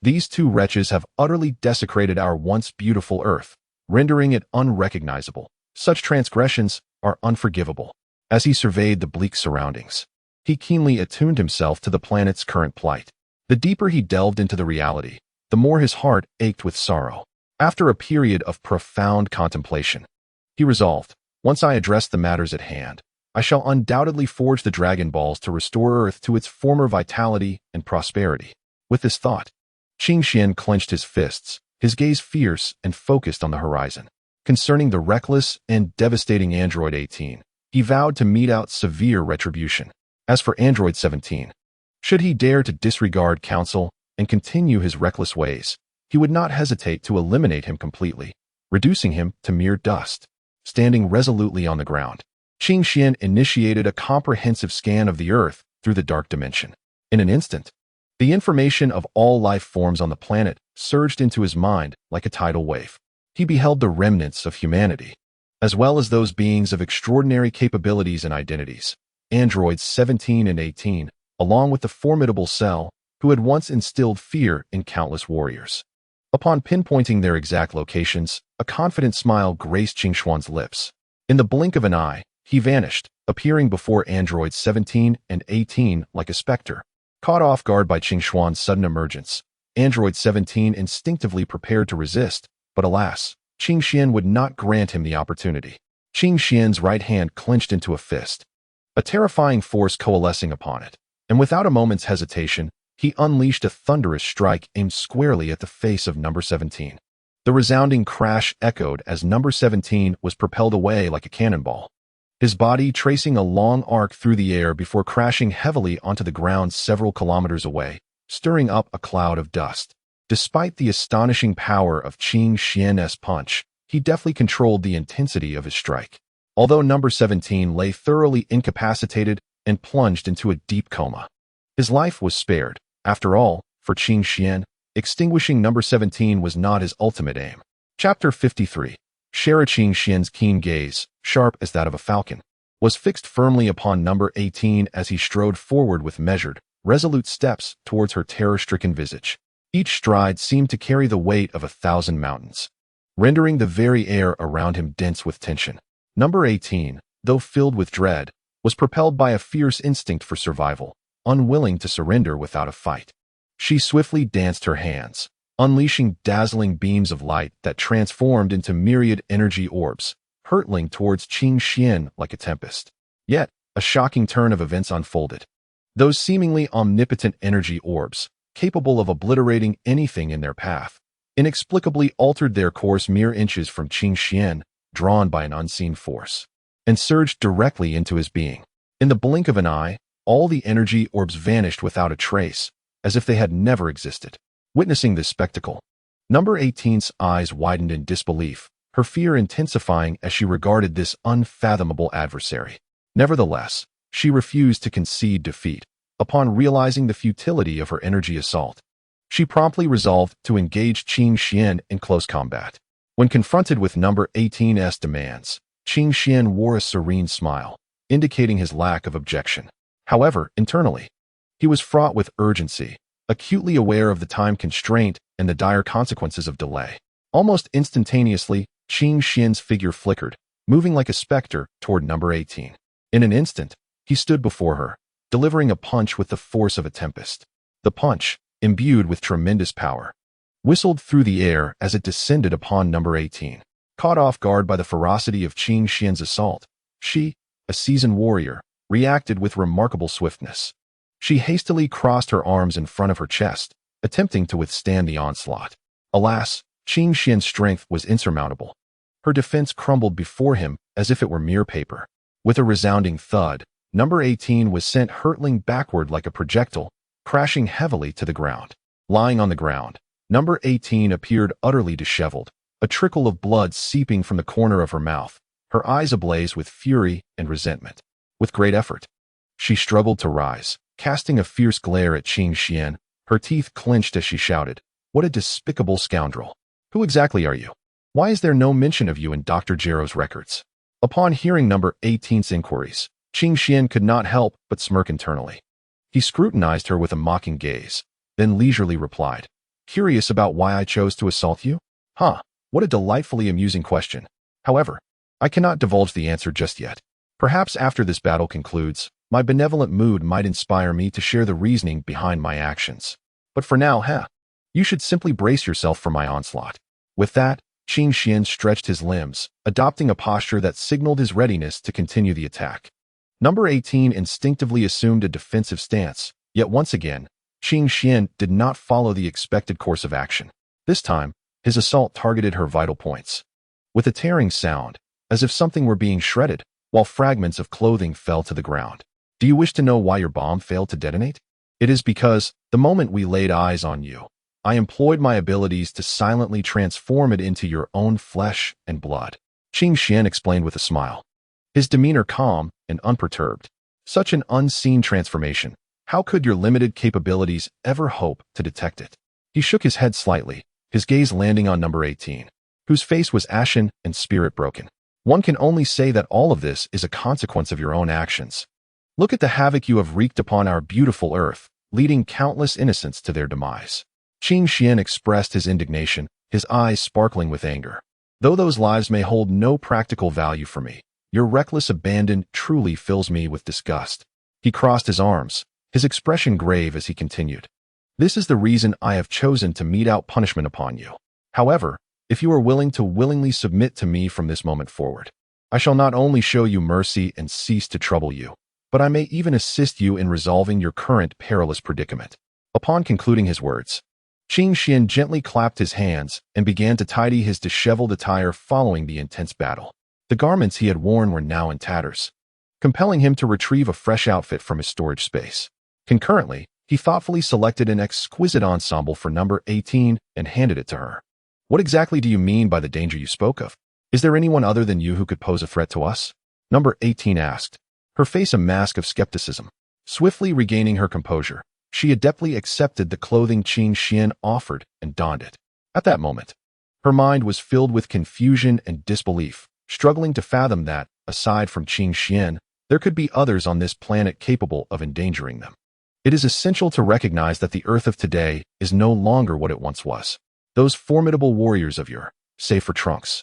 These two wretches have utterly desecrated our once beautiful Earth, rendering it unrecognizable. Such transgressions are unforgivable. As he surveyed the bleak surroundings, he keenly attuned himself to the planet's current plight. The deeper he delved into the reality, the more his heart ached with sorrow. After a period of profound contemplation, he resolved, once I address the matters at hand, I shall undoubtedly forge the Dragon Balls to restore Earth to its former vitality and prosperity. With this thought, Qing Xian clenched his fists, his gaze fierce and focused on the horizon. Concerning the reckless and devastating Android 18, he vowed to mete out severe retribution. As for Android 17, should he dare to disregard counsel and continue his reckless ways, he would not hesitate to eliminate him completely, reducing him to mere dust. Standing resolutely on the ground, Qing Xian initiated a comprehensive scan of the Earth through the dark dimension. In an instant, the information of all life forms on the planet surged into his mind like a tidal wave. He beheld the remnants of humanity, as well as those beings of extraordinary capabilities and identities, androids 17 and 18, along with the formidable Cell, who had once instilled fear in countless warriors. Upon pinpointing their exact locations, a confident smile graced Qing Xuan's lips. In the blink of an eye, he vanished, appearing before androids 17 and 18 like a specter. Caught off guard by Qing Xuan's sudden emergence, android 17 instinctively prepared to resist, but alas, Qing Xian would not grant him the opportunity. Qing Xian's right hand clenched into a fist, a terrifying force coalescing upon it, and without a moment's hesitation, he unleashed a thunderous strike aimed squarely at the face of number 17. The resounding crash echoed as number 17 was propelled away like a cannonball, his body tracing a long arc through the air before crashing heavily onto the ground several kilometers away, stirring up a cloud of dust. Despite the astonishing power of Qing Xian's punch, he deftly controlled the intensity of his strike. Although number 17 lay thoroughly incapacitated and plunged into a deep coma, his life was spared. After all, for Qing Xian, extinguishing number 17 was not his ultimate aim. Chapter 53. Qing Xian's keen gaze, sharp as that of a falcon, was fixed firmly upon number 18 as he strode forward with measured, resolute steps towards her terror-stricken visage. Each stride seemed to carry the weight of 1,000 mountains, rendering the very air around him dense with tension. Number 18, though filled with dread, was propelled by a fierce instinct for survival, unwilling to surrender without a fight. She swiftly danced her hands, unleashing dazzling beams of light that transformed into myriad energy orbs, hurtling towards Qing Xian like a tempest. Yet, a shocking turn of events unfolded. Those seemingly omnipotent energy orbs, capable of obliterating anything in their path, inexplicably altered their course mere inches from Qing Xian, drawn by an unseen force, and surged directly into his being. In the blink of an eye, all the energy orbs vanished without a trace, as if they had never existed. Witnessing this spectacle, number 18's eyes widened in disbelief, her fear intensifying as she regarded this unfathomable adversary. Nevertheless, she refused to concede defeat. Upon realizing the futility of her energy assault, she promptly resolved to engage Qing Xian in close combat. When confronted with number 18's demands, Qing Xian wore a serene smile, indicating his lack of objection. However, internally, he was fraught with urgency, acutely aware of the time constraint and the dire consequences of delay. Almost instantaneously, Qing Xian's figure flickered, moving like a specter toward number 18. In an instant, he stood before her, delivering a punch with the force of a tempest. The punch, imbued with tremendous power, whistled through the air as it descended upon number 18. Caught off guard by the ferocity of Qing Xian's assault, she, a seasoned warrior, reacted with remarkable swiftness. She hastily crossed her arms in front of her chest, attempting to withstand the onslaught. Alas, Qing Xian's strength was insurmountable. Her defense crumbled before him as if it were mere paper. With a resounding thud, number 18 was sent hurtling backward like a projectile, crashing heavily to the ground. Lying on the ground, number 18 appeared utterly disheveled, a trickle of blood seeping from the corner of her mouth, her eyes ablaze with fury and resentment. With great effort, she struggled to rise, casting a fierce glare at Qing Xian, her teeth clenched as she shouted, "What a despicable scoundrel! Who exactly are you? Why is there no mention of you in Dr. Jiro's records?" Upon hearing number 18's inquiries, Qing Xian could not help but smirk internally. He scrutinized her with a mocking gaze, then leisurely replied, "Curious about why I chose to assault you? Huh, what a delightfully amusing question. However, I cannot divulge the answer just yet. Perhaps after this battle concludes, my benevolent mood might inspire me to share the reasoning behind my actions. But for now, you should simply brace yourself for my onslaught." With that, Qing Xian stretched his limbs, adopting a posture that signaled his readiness to continue the attack. Number 18 instinctively assumed a defensive stance, yet once again, Qing Xian did not follow the expected course of action. This time, his assault targeted her vital points. With a tearing sound, as if something were being shredded, while fragments of clothing fell to the ground. Do you wish to know why your bomb failed to detonate? It is because, the moment we laid eyes on you, I employed my abilities to silently transform it into your own flesh and blood. Qing Xian explained with a smile, his demeanor calm and unperturbed. Such an unseen transformation, how could your limited capabilities ever hope to detect it? He shook his head slightly, his gaze landing on number 18, whose face was ashen and spirit broken. One can only say that all of this is a consequence of your own actions. Look at the havoc you have wreaked upon our beautiful Earth, leading countless innocents to their demise. Qing Xian expressed his indignation, his eyes sparkling with anger. Though those lives may hold no practical value for me, your reckless abandon truly fills me with disgust. He crossed his arms, his expression grave as he continued. This is the reason I have chosen to mete out punishment upon you. However, if you are willing to willingly submit to me from this moment forward, I shall not only show you mercy and cease to trouble you, but I may even assist you in resolving your current perilous predicament. Upon concluding his words, Qing Xian gently clapped his hands and began to tidy his disheveled attire following the intense battle. The garments he had worn were now in tatters, compelling him to retrieve a fresh outfit from his storage space. Concurrently, He thoughtfully selected an exquisite ensemble for number 18 and handed it to her. What exactly do you mean by the danger you spoke of? Is there anyone other than you who could pose a threat to us? Number 18 asked, her face a mask of skepticism. Swiftly regaining her composure, she adeptly accepted the clothing Qin Xian offered and donned it. At that moment, her mind was filled with confusion and disbelief, struggling to fathom that, aside from Qin Xian, there could be others on this planet capable of endangering them. It is essential to recognize that the Earth of today is no longer what it once was. Those formidable warriors of yore, save for Trunks,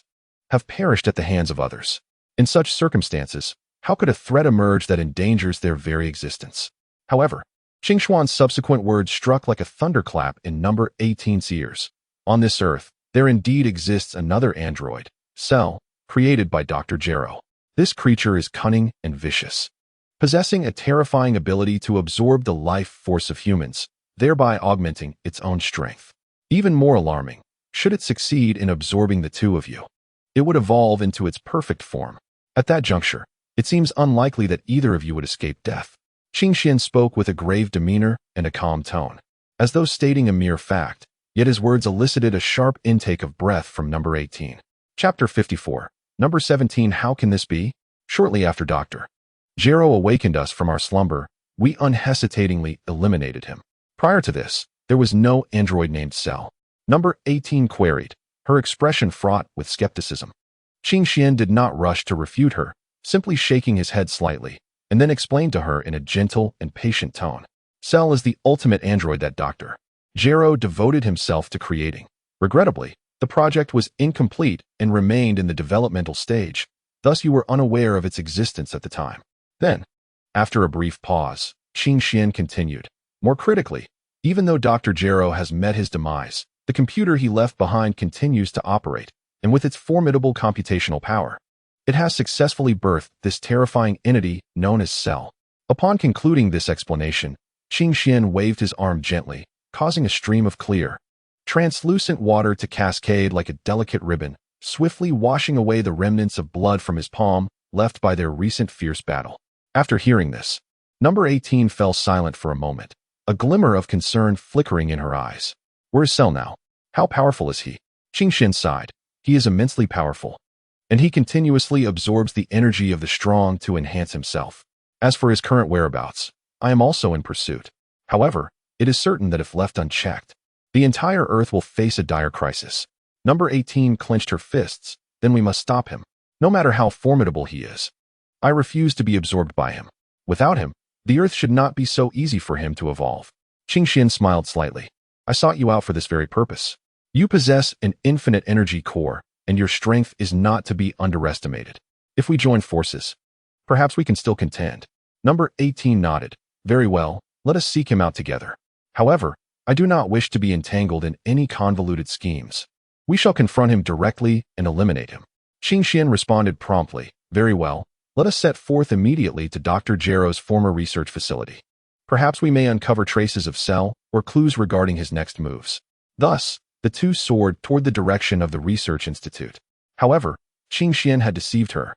have perished at the hands of others. In such circumstances, how could a threat emerge that endangers their very existence? However, Qing Xuan's subsequent words struck like a thunderclap in number 18's ears. On this Earth, there indeed exists another android, Cell, created by Dr. Gero. This creature is cunning and vicious, possessing a terrifying ability to absorb the life force of humans, thereby augmenting its own strength. Even more alarming, should it succeed in absorbing the two of you, it would evolve into its perfect form. At that juncture, it seems unlikely that either of you would escape death. Qin Xian spoke with a grave demeanor and a calm tone, as though stating a mere fact, yet his words elicited a sharp intake of breath from number 18. Chapter 54. Number 17. How can this be? Shortly after Dr. Gero awakened us from our slumber, we unhesitatingly eliminated him. Prior to this, there was no android named Cell. Number 18 queried, her expression fraught with skepticism. Qin Xian did not rush to refute her, simply shaking his head slightly, and then explained to her in a gentle and patient tone. Cell is the ultimate android that Dr. Gero devoted himself to creating. Regrettably, the project was incomplete and remained in the developmental stage, thus you were unaware of its existence at the time. Then, after a brief pause, Qin Xian continued, more critically, even though Dr. Gero has met his demise, the computer he left behind continues to operate, and with its formidable computational power, it has successfully birthed this terrifying entity known as Cell. Upon concluding this explanation, Qin Xian waved his arm gently, causing a stream of clear, translucent water to cascade like a delicate ribbon, swiftly washing away the remnants of blood from his palm left by their recent fierce battle. After hearing this, number 18 fell silent for a moment, a glimmer of concern flickering in her eyes. Where is Cell now? How powerful is he? Qin Xian sighed. He is immensely powerful, and he continuously absorbs the energy of the strong to enhance himself. As for his current whereabouts, I am also in pursuit. However, it is certain that if left unchecked, the entire Earth will face a dire crisis. Number 18 clenched her fists. Then we must stop him, no matter how formidable he is. I refuse to be absorbed by him. Without him, the Earth should not be so easy for him to evolve. Qin Xian smiled slightly. I sought you out for this very purpose. You possess an infinite energy core, and your strength is not to be underestimated. If we join forces, perhaps we can still contend. Number 18 nodded. Very well, let us seek him out together. However, I do not wish to be entangled in any convoluted schemes. We shall confront him directly and eliminate him. Qin Xian responded promptly. Very well, let us set forth immediately to Dr. Gero's former research facility. Perhaps we may uncover traces of Cell or clues regarding his next moves. Thus, the two soared toward the direction of the research institute. However, Qin Xian had deceived her.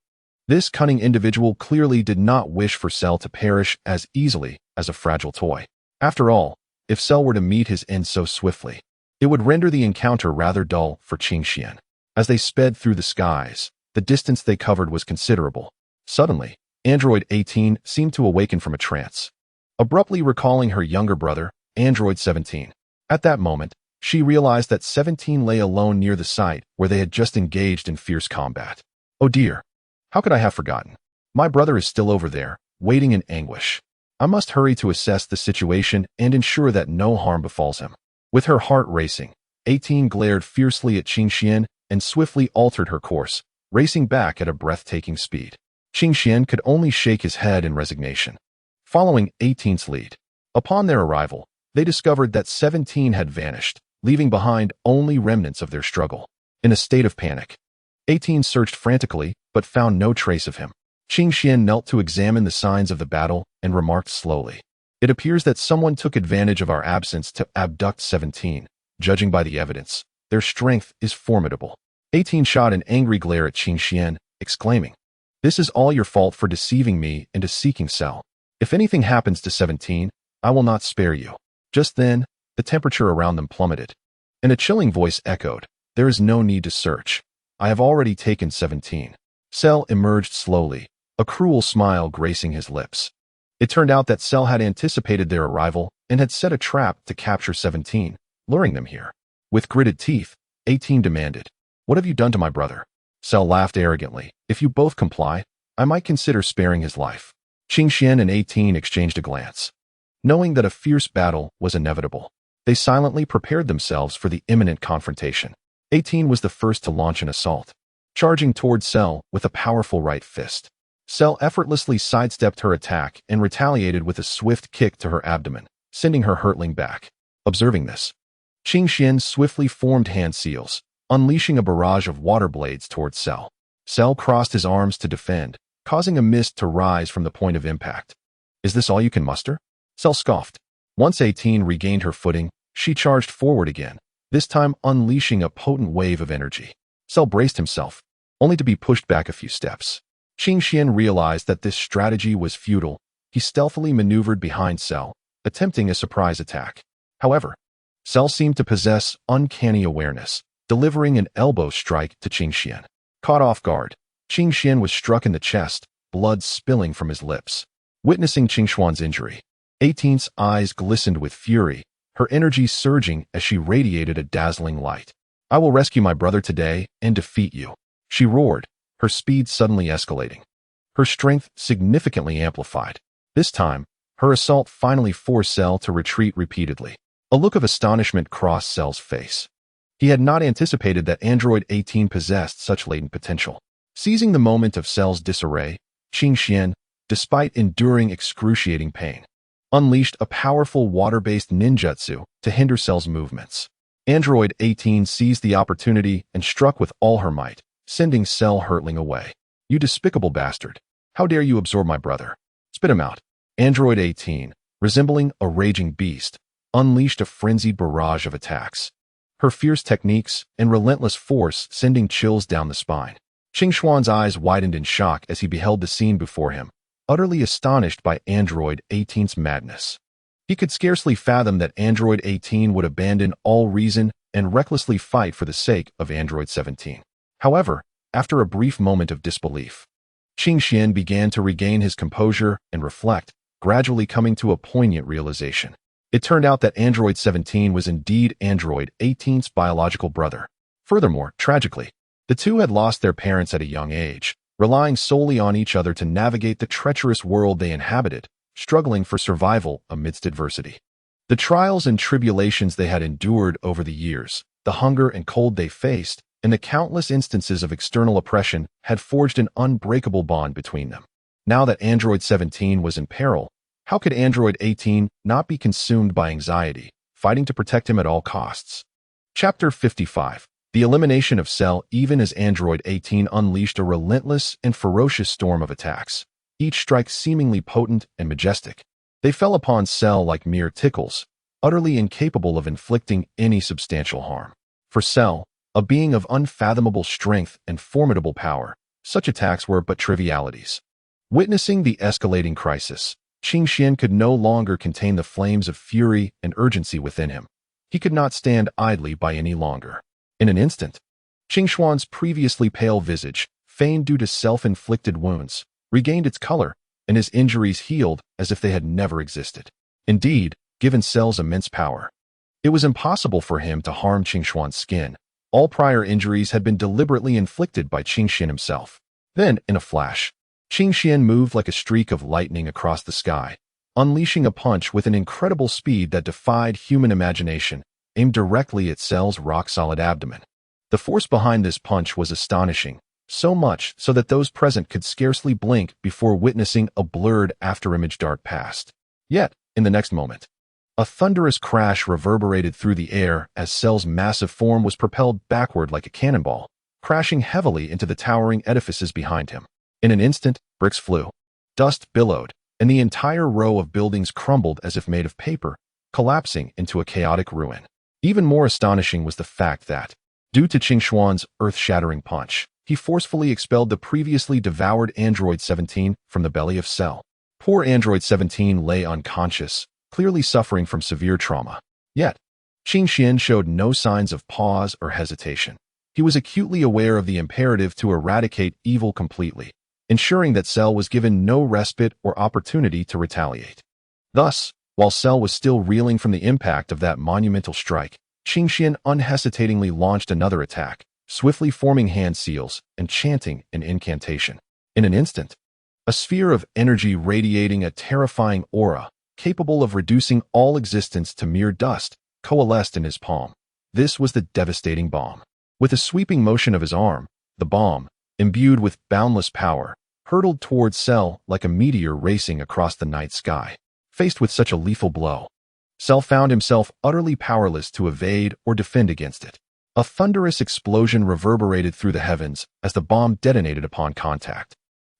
This cunning individual clearly did not wish for Cell to perish as easily as a fragile toy. After all, if Cell were to meet his end so swiftly, it would render the encounter rather dull for Qin Xian. As they sped through the skies, the distance they covered was considerable. Suddenly, Android 18 seemed to awaken from a trance, abruptly recalling her younger brother, Android 17. At that moment, she realized that 17 lay alone near the site where they had just engaged in fierce combat. Oh dear, how could I have forgotten? My brother is still over there, waiting in anguish. I must hurry to assess the situation and ensure that no harm befalls him. With her heart racing, 18 glared fiercely at Qin Xian and swiftly altered her course, racing back at a breathtaking speed. Qin Xian could only shake his head in resignation. Following 18's lead, upon their arrival, they discovered that 17 had vanished, leaving behind only remnants of their struggle. In a state of panic, 18 searched frantically but found no trace of him. Qin Xian knelt to examine the signs of the battle and remarked slowly, "It appears that someone took advantage of our absence to abduct 17. Judging by the evidence, their strength is formidable." 18 shot an angry glare at Qin Xian, exclaiming, "This is all your fault for deceiving me into seeking Cell. If anything happens to 17, I will not spare you." Just then, the temperature around them plummeted, and a chilling voice echoed, "There is no need to search. I have already taken 17. Cell emerged slowly, a cruel smile gracing his lips. It turned out that Cell had anticipated their arrival and had set a trap to capture 17, luring them here. With gritted teeth, 18 demanded, "What have you done to my brother?" Cell laughed arrogantly. "If you both comply, I might consider sparing his life." Qingxian and 18 exchanged a glance. Knowing that a fierce battle was inevitable, they silently prepared themselves for the imminent confrontation. 18 was the first to launch an assault, charging toward Cell with a powerful right fist. Cell effortlessly sidestepped her attack and retaliated with a swift kick to her abdomen, sending her hurtling back. Observing this, Qingxian swiftly formed hand seals, unleashing a barrage of water blades towards Cell. Cell crossed his arms to defend, causing a mist to rise from the point of impact. "Is this all you can muster?" Cell scoffed. Once 18 regained her footing, she charged forward again, this time unleashing a potent wave of energy. Cell braced himself, only to be pushed back a few steps. Qingxian realized that this strategy was futile. He stealthily maneuvered behind Cell, attempting a surprise attack. However, Cell seemed to possess uncanny awareness, delivering an elbow strike to Qingxian. Caught off guard, Qingxian was struck in the chest, blood spilling from his lips. Witnessing Qingxuan's injury, 18's eyes glistened with fury, her energy surging as she radiated a dazzling light. "I will rescue my brother today and defeat you," she roared, her speed suddenly escalating. Her strength significantly amplified. This time, her assault finally forced Cell to retreat repeatedly. A look of astonishment crossed Cell's face. He had not anticipated that Android 18 possessed such latent potential. Seizing the moment of Cell's disarray, Qingxian, despite enduring excruciating pain, unleashed a powerful water-based ninjutsu to hinder Cell's movements. Android 18 seized the opportunity and struck with all her might, sending Cell hurtling away. "You despicable bastard! How dare you absorb my brother? Spit him out!" Android 18, resembling a raging beast, unleashed a frenzied barrage of attacks. Her fierce techniques and relentless force sending chills down the spine. Qingxuan's eyes widened in shock as he beheld the scene before him, utterly astonished by Android 18's madness. He could scarcely fathom that Android 18 would abandon all reason and recklessly fight for the sake of Android 17. However, after a brief moment of disbelief, Qingxian began to regain his composure and reflect, gradually coming to a poignant realization. It turned out that Android 17 was indeed Android 18's biological brother. Furthermore, tragically, the two had lost their parents at a young age, relying solely on each other to navigate the treacherous world they inhabited, struggling for survival amidst adversity. The trials and tribulations they had endured over the years, the hunger and cold they faced, and the countless instances of external oppression had forged an unbreakable bond between them. Now that Android 17 was in peril, how could Android 18 not be consumed by anxiety, fighting to protect him at all costs? Chapter 55. The elimination of Cell. Even as Android 18 unleashed a relentless and ferocious storm of attacks, each strike seemingly potent and majestic, they fell upon Cell like mere tickles, utterly incapable of inflicting any substantial harm. For Cell, a being of unfathomable strength and formidable power, such attacks were but trivialities. Witnessing the escalating crisis, Qingxian could no longer contain the flames of fury and urgency within him. He could not stand idly by any longer. In an instant, Qingxuan's previously pale visage, feigned due to self-inflicted wounds, regained its color, and his injuries healed as if they had never existed. Indeed, given Cell's immense power, it was impossible for him to harm Qingxuan's skin. All prior injuries had been deliberately inflicted by Qingxian himself. Then, in a flash, Qingxian moved like a streak of lightning across the sky, unleashing a punch with an incredible speed that defied human imagination, aimed directly at Cell's rock-solid abdomen. The force behind this punch was astonishing, so much so that those present could scarcely blink before witnessing a blurred afterimage dart past. Yet, in the next moment, a thunderous crash reverberated through the air as Cell's massive form was propelled backward like a cannonball, crashing heavily into the towering edifices behind him. In an instant, bricks flew, dust billowed, and the entire row of buildings crumbled as if made of paper, collapsing into a chaotic ruin. Even more astonishing was the fact that, due to Qingxuan's earth-shattering punch, he forcefully expelled the previously devoured Android 17 from the belly of Cell. Poor Android 17 lay unconscious, clearly suffering from severe trauma. Yet, Qing Xian showed no signs of pause or hesitation. He was acutely aware of the imperative to eradicate evil completely, ensuring that Cell was given no respite or opportunity to retaliate. Thus, while Cell was still reeling from the impact of that monumental strike, Qing Xian unhesitatingly launched another attack, swiftly forming hand seals and chanting an incantation. In an instant, a sphere of energy radiating a terrifying aura, capable of reducing all existence to mere dust, coalesced in his palm. This was the devastating bomb. With a sweeping motion of his arm, the bomb, imbued with boundless power, hurtled towards Cell like a meteor racing across the night sky. Faced with such a lethal blow, Cell found himself utterly powerless to evade or defend against it. A thunderous explosion reverberated through the heavens as the bomb detonated upon contact,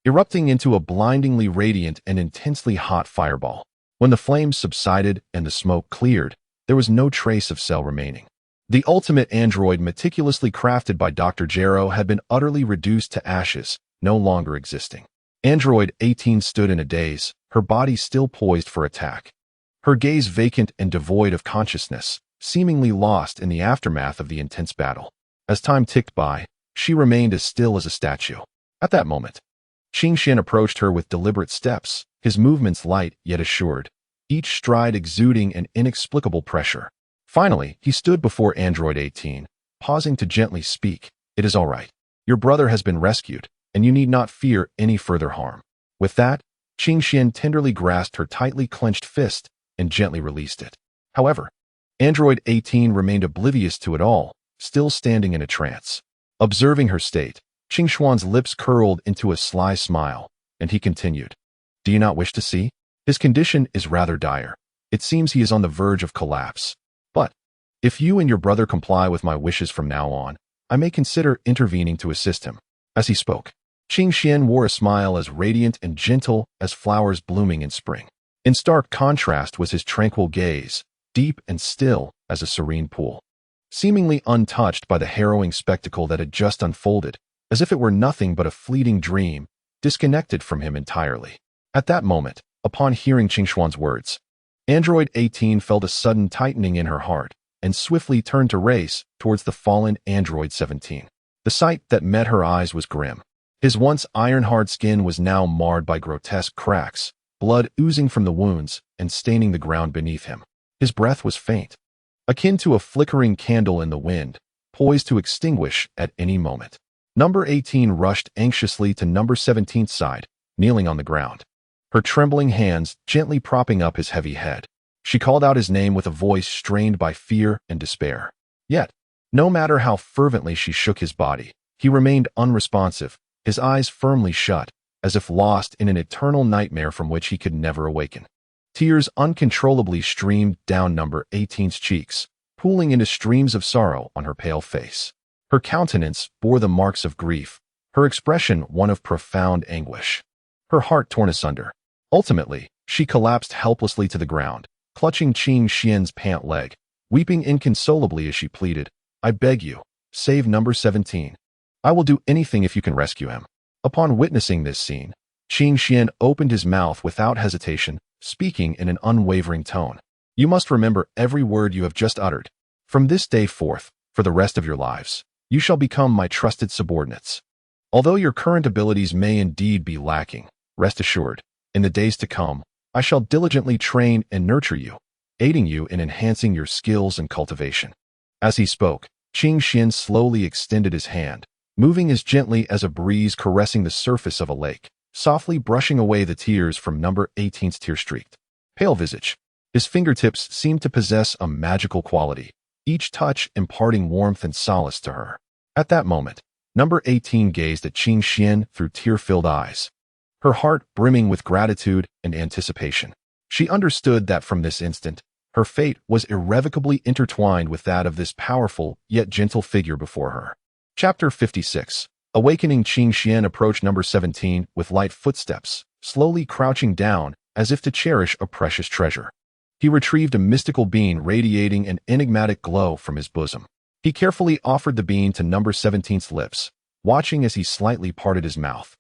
erupting into a blindingly radiant and intensely hot fireball. When the flames subsided and the smoke cleared, there was no trace of Cell remaining. The ultimate android meticulously crafted by Dr. Gero had been utterly reduced to ashes, no longer existing. Android 18 stood in a daze, her body still poised for attack. Her gaze vacant and devoid of consciousness, seemingly lost in the aftermath of the intense battle. As time ticked by, she remained as still as a statue. At that moment, Qing Xian approached her with deliberate steps, his movements light yet assured, each stride exuding an inexplicable pressure. Finally, he stood before Android 18, pausing to gently speak. "It is all right. Your brother has been rescued, and you need not fear any further harm." With that, Qing Xian tenderly grasped her tightly clenched fist and gently released it. However, Android 18 remained oblivious to it all, still standing in a trance. Observing her state, Qing Xuan's lips curled into a sly smile, and he continued, "Do you not wish to see? His condition is rather dire. It seems he is on the verge of collapse. But, if you and your brother comply with my wishes from now on, I may consider intervening to assist him." As he spoke, Qing Xian wore a smile as radiant and gentle as flowers blooming in spring. In stark contrast was his tranquil gaze, deep and still as a serene pool, seemingly untouched by the harrowing spectacle that had just unfolded, as if it were nothing but a fleeting dream, disconnected from him entirely. At that moment, upon hearing Qing Xuan's words, Android 18 felt a sudden tightening in her heart and swiftly turned to race towards the fallen Android 17. The sight that met her eyes was grim. His once iron-hard skin was now marred by grotesque cracks, blood oozing from the wounds and staining the ground beneath him. His breath was faint, akin to a flickering candle in the wind, poised to extinguish at any moment. Number 18 rushed anxiously to number 17's side, kneeling on the ground, her trembling hands gently propping up his heavy head. She called out his name with a voice strained by fear and despair. Yet, no matter how fervently she shook his body, he remained unresponsive, his eyes firmly shut, as if lost in an eternal nightmare from which he could never awaken. Tears uncontrollably streamed down number 18's cheeks, pooling into streams of sorrow on her pale face. Her countenance bore the marks of grief, her expression one of profound anguish. Her heart torn asunder. Ultimately, she collapsed helplessly to the ground, clutching Qing Xian's pant leg, weeping inconsolably as she pleaded, "I beg you, save number 17. I will do anything if you can rescue him." Upon witnessing this scene, Qing Xian opened his mouth without hesitation, speaking in an unwavering tone. "You must remember every word you have just uttered. From this day forth, for the rest of your lives, you shall become my trusted subordinates. Although your current abilities may indeed be lacking, rest assured, in the days to come, I shall diligently train and nurture you, aiding you in enhancing your skills and cultivation." As he spoke, Qing Xian slowly extended his hand, moving as gently as a breeze caressing the surface of a lake, softly brushing away the tears from number 18's tear-streaked, pale visage. His fingertips seemed to possess a magical quality, each touch imparting warmth and solace to her. At that moment, number 18 gazed at Qing Xian through tear-filled eyes, her heart brimming with gratitude and anticipation. She understood that from this instant, her fate was irrevocably intertwined with that of this powerful yet gentle figure before her. Chapter 56. Awakening. Qing Xian approached number 17 with light footsteps, slowly crouching down as if to cherish a precious treasure. He retrieved a mystical bean radiating an enigmatic glow from his bosom. He carefully offered the bean to number 17's lips, watching as he slightly parted his mouth.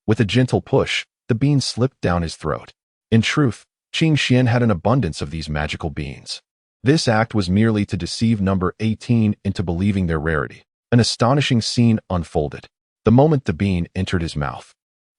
With a gentle push, the bean slipped down his throat. In truth, Qing Xian had an abundance of these magical beans. This act was merely to deceive number 18 into believing their rarity. An astonishing scene unfolded. The moment the bean entered his mouth,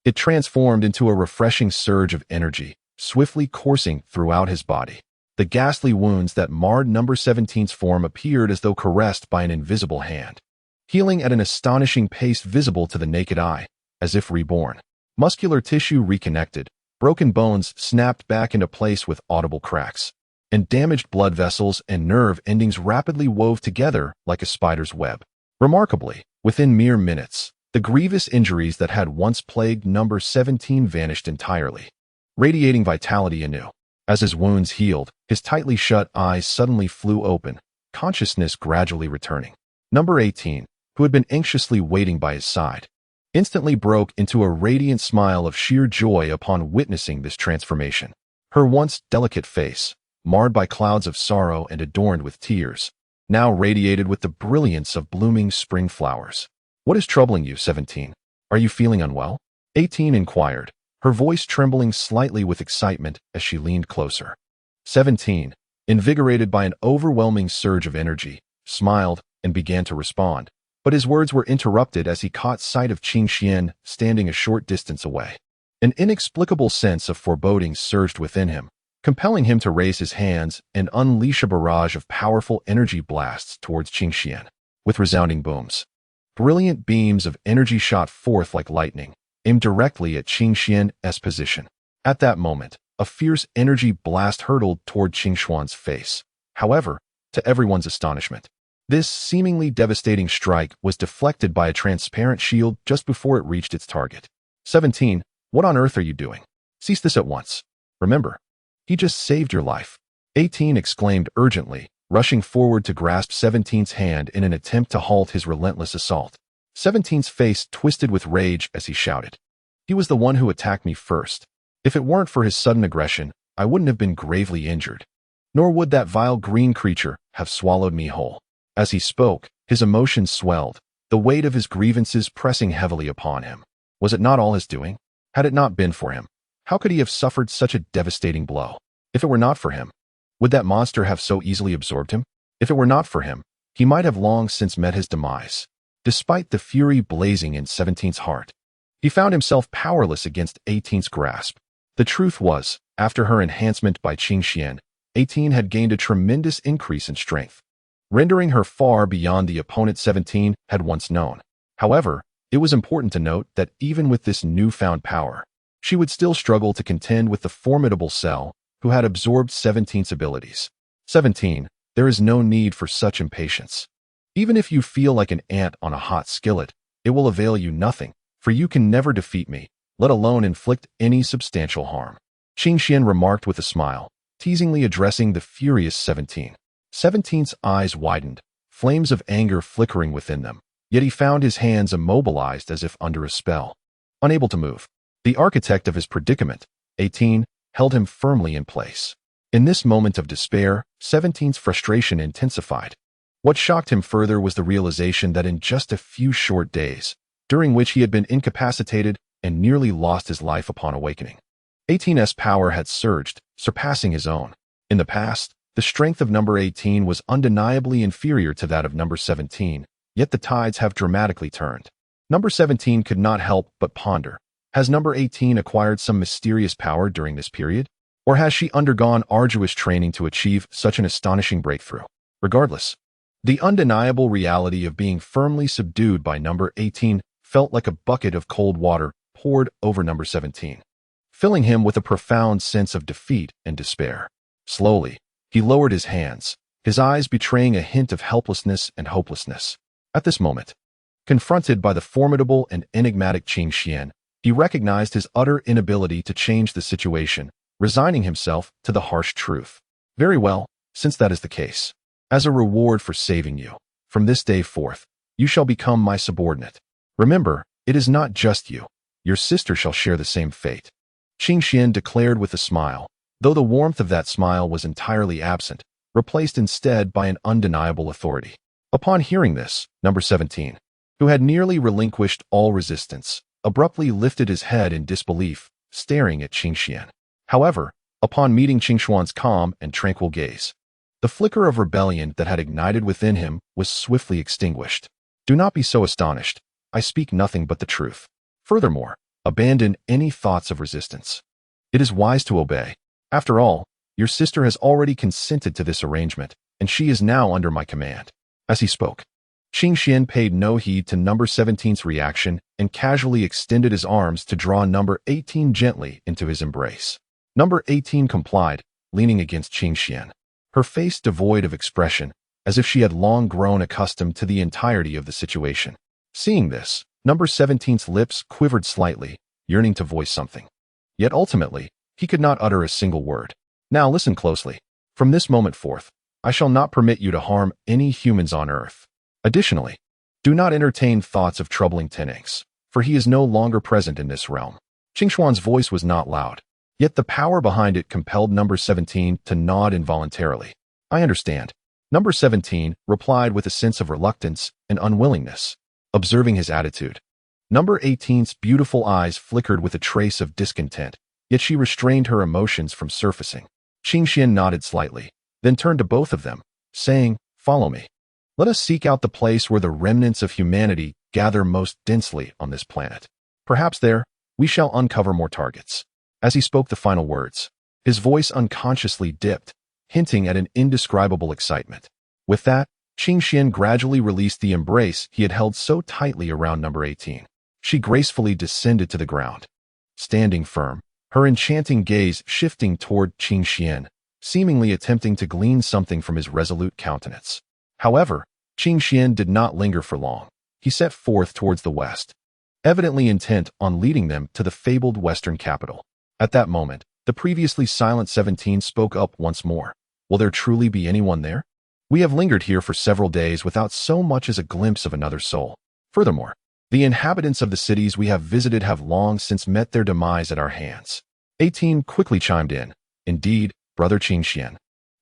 it transformed into a refreshing surge of energy, swiftly coursing throughout his body. The ghastly wounds that marred number 17's form appeared as though caressed by an invisible hand, healing at an astonishing pace visible to the naked eye, as if reborn. Muscular tissue reconnected, broken bones snapped back into place with audible cracks, and damaged blood vessels and nerve endings rapidly wove together like a spider's web. Remarkably, within mere minutes, the grievous injuries that had once plagued number 17 vanished entirely, radiating vitality anew. As his wounds healed, his tightly shut eyes suddenly flew open, consciousness gradually returning. Number 18, who had been anxiously waiting by his side, instantly broke into a radiant smile of sheer joy upon witnessing this transformation. Her once delicate face, marred by clouds of sorrow and adorned with tears, now radiated with the brilliance of blooming spring flowers. "What is troubling you, 17? Are you feeling unwell?" 18 inquired, her voice trembling slightly with excitement as she leaned closer. 17, invigorated by an overwhelming surge of energy, smiled and began to respond, but his words were interrupted as he caught sight of Qing Xian standing a short distance away. An inexplicable sense of foreboding surged within him, compelling him to raise his hands and unleash a barrage of powerful energy blasts towards Qing Xian. With resounding booms, brilliant beams of energy shot forth like lightning, aimed directly at Qing Xian's position. At that moment, a fierce energy blast hurtled toward Qing Xuan's face. However, to everyone's astonishment, this seemingly devastating strike was deflected by a transparent shield just before it reached its target. 17, what on earth are you doing? Cease this at once. Remember, he just saved your life. 18 exclaimed urgently, rushing forward to grasp 17's hand in an attempt to halt his relentless assault. 17's face twisted with rage as he shouted, "He was the one who attacked me first. If it weren't for his sudden aggression, I wouldn't have been gravely injured. Nor would that vile green creature have swallowed me whole." As he spoke, his emotions swelled, the weight of his grievances pressing heavily upon him. Was it not all his doing? Had it not been for him, how could he have suffered such a devastating blow? If it were not for him, would that monster have so easily absorbed him? If it were not for him, he might have long since met his demise. Despite the fury blazing in 17's heart, he found himself powerless against 18's grasp. The truth was, after her enhancement by Qing Xian, 18 had gained a tremendous increase in strength, rendering her far beyond the opponent 17 had once known. However, it was important to note that even with this newfound power, she would still struggle to contend with the formidable Cell who had absorbed 17's abilities. 17, there is no need for such impatience. Even if you feel like an ant on a hot skillet, it will avail you nothing, for you can never defeat me, let alone inflict any substantial harm. Qing Xian remarked with a smile, teasingly addressing the furious 17. 17's eyes widened, flames of anger flickering within them, yet he found his hands immobilized as if under a spell. Unable to move, the architect of his predicament, 18, held him firmly in place. In this moment of despair, 17's frustration intensified. What shocked him further was the realization that in just a few short days, during which he had been incapacitated and nearly lost his life upon awakening, 18's power had surged, surpassing his own. In the past, the strength of number 18 was undeniably inferior to that of number 17, yet the tides have dramatically turned. Number 17 could not help but ponder, has number 18 acquired some mysterious power during this period? Or has she undergone arduous training to achieve such an astonishing breakthrough? Regardless, the undeniable reality of being firmly subdued by number 18 felt like a bucket of cold water poured over number 17, filling him with a profound sense of defeat and despair. Slowly, he lowered his hands, his eyes betraying a hint of helplessness and hopelessness. At this moment, confronted by the formidable and enigmatic Qing Xian, he recognized his utter inability to change the situation, resigning himself to the harsh truth. Very well, since that is the case. As a reward for saving you, from this day forth, you shall become my subordinate. Remember, it is not just you. Your sister shall share the same fate. Qing Xian declared with a smile, though the warmth of that smile was entirely absent, replaced instead by an undeniable authority. Upon hearing this, number 17, who had nearly relinquished all resistance, abruptly lifted his head in disbelief, staring at Qing Xian. However, upon meeting Qingshuan's calm and tranquil gaze. The flicker of rebellion that had ignited within him was swiftly extinguished. Do not be so astonished. I speak nothing but the truth. Furthermore, abandon any thoughts of resistance. It is wise to obey. After all, your sister has already consented to this arrangement, and she is now under my command. As he spoke, Qingxian paid no heed to number 17's reaction and casually extended his arms to draw number 18 gently into his embrace. Number 18 complied, leaning against Qingxian, her face devoid of expression, as if she had long grown accustomed to the entirety of the situation. Seeing this, number 17's lips quivered slightly, yearning to voice something. Yet ultimately, he could not utter a single word. Now listen closely. From this moment forth, I shall not permit you to harm any humans on Earth. Additionally, do not entertain thoughts of troubling Tenengs, for he is no longer present in this realm. Qingshuan's voice was not loud, yet the power behind it compelled number 17 to nod involuntarily. I understand. Number 17 replied with a sense of reluctance and unwillingness, observing his attitude. Number 18's beautiful eyes flickered with a trace of discontent, yet she restrained her emotions from surfacing. Qingxian nodded slightly, then turned to both of them, saying, "Follow me. Let us seek out the place where the remnants of humanity gather most densely on this planet. Perhaps there, we shall uncover more targets." As he spoke the final words, his voice unconsciously dipped, hinting at an indescribable excitement. With that, Qingxian gradually released the embrace he had held so tightly around number 18. She gracefully descended to the ground, standing firm, her enchanting gaze shifting toward Qingxian, seemingly attempting to glean something from his resolute countenance. However, Qingxian did not linger for long. He set forth towards the west, evidently intent on leading them to the fabled western capital. At that moment, the previously silent 17 spoke up once more. Will there truly be anyone there? We have lingered here for several days without so much as a glimpse of another soul. Furthermore, the inhabitants of the cities we have visited have long since met their demise at our hands. 18 quickly chimed in. Indeed, Brother Qingxian.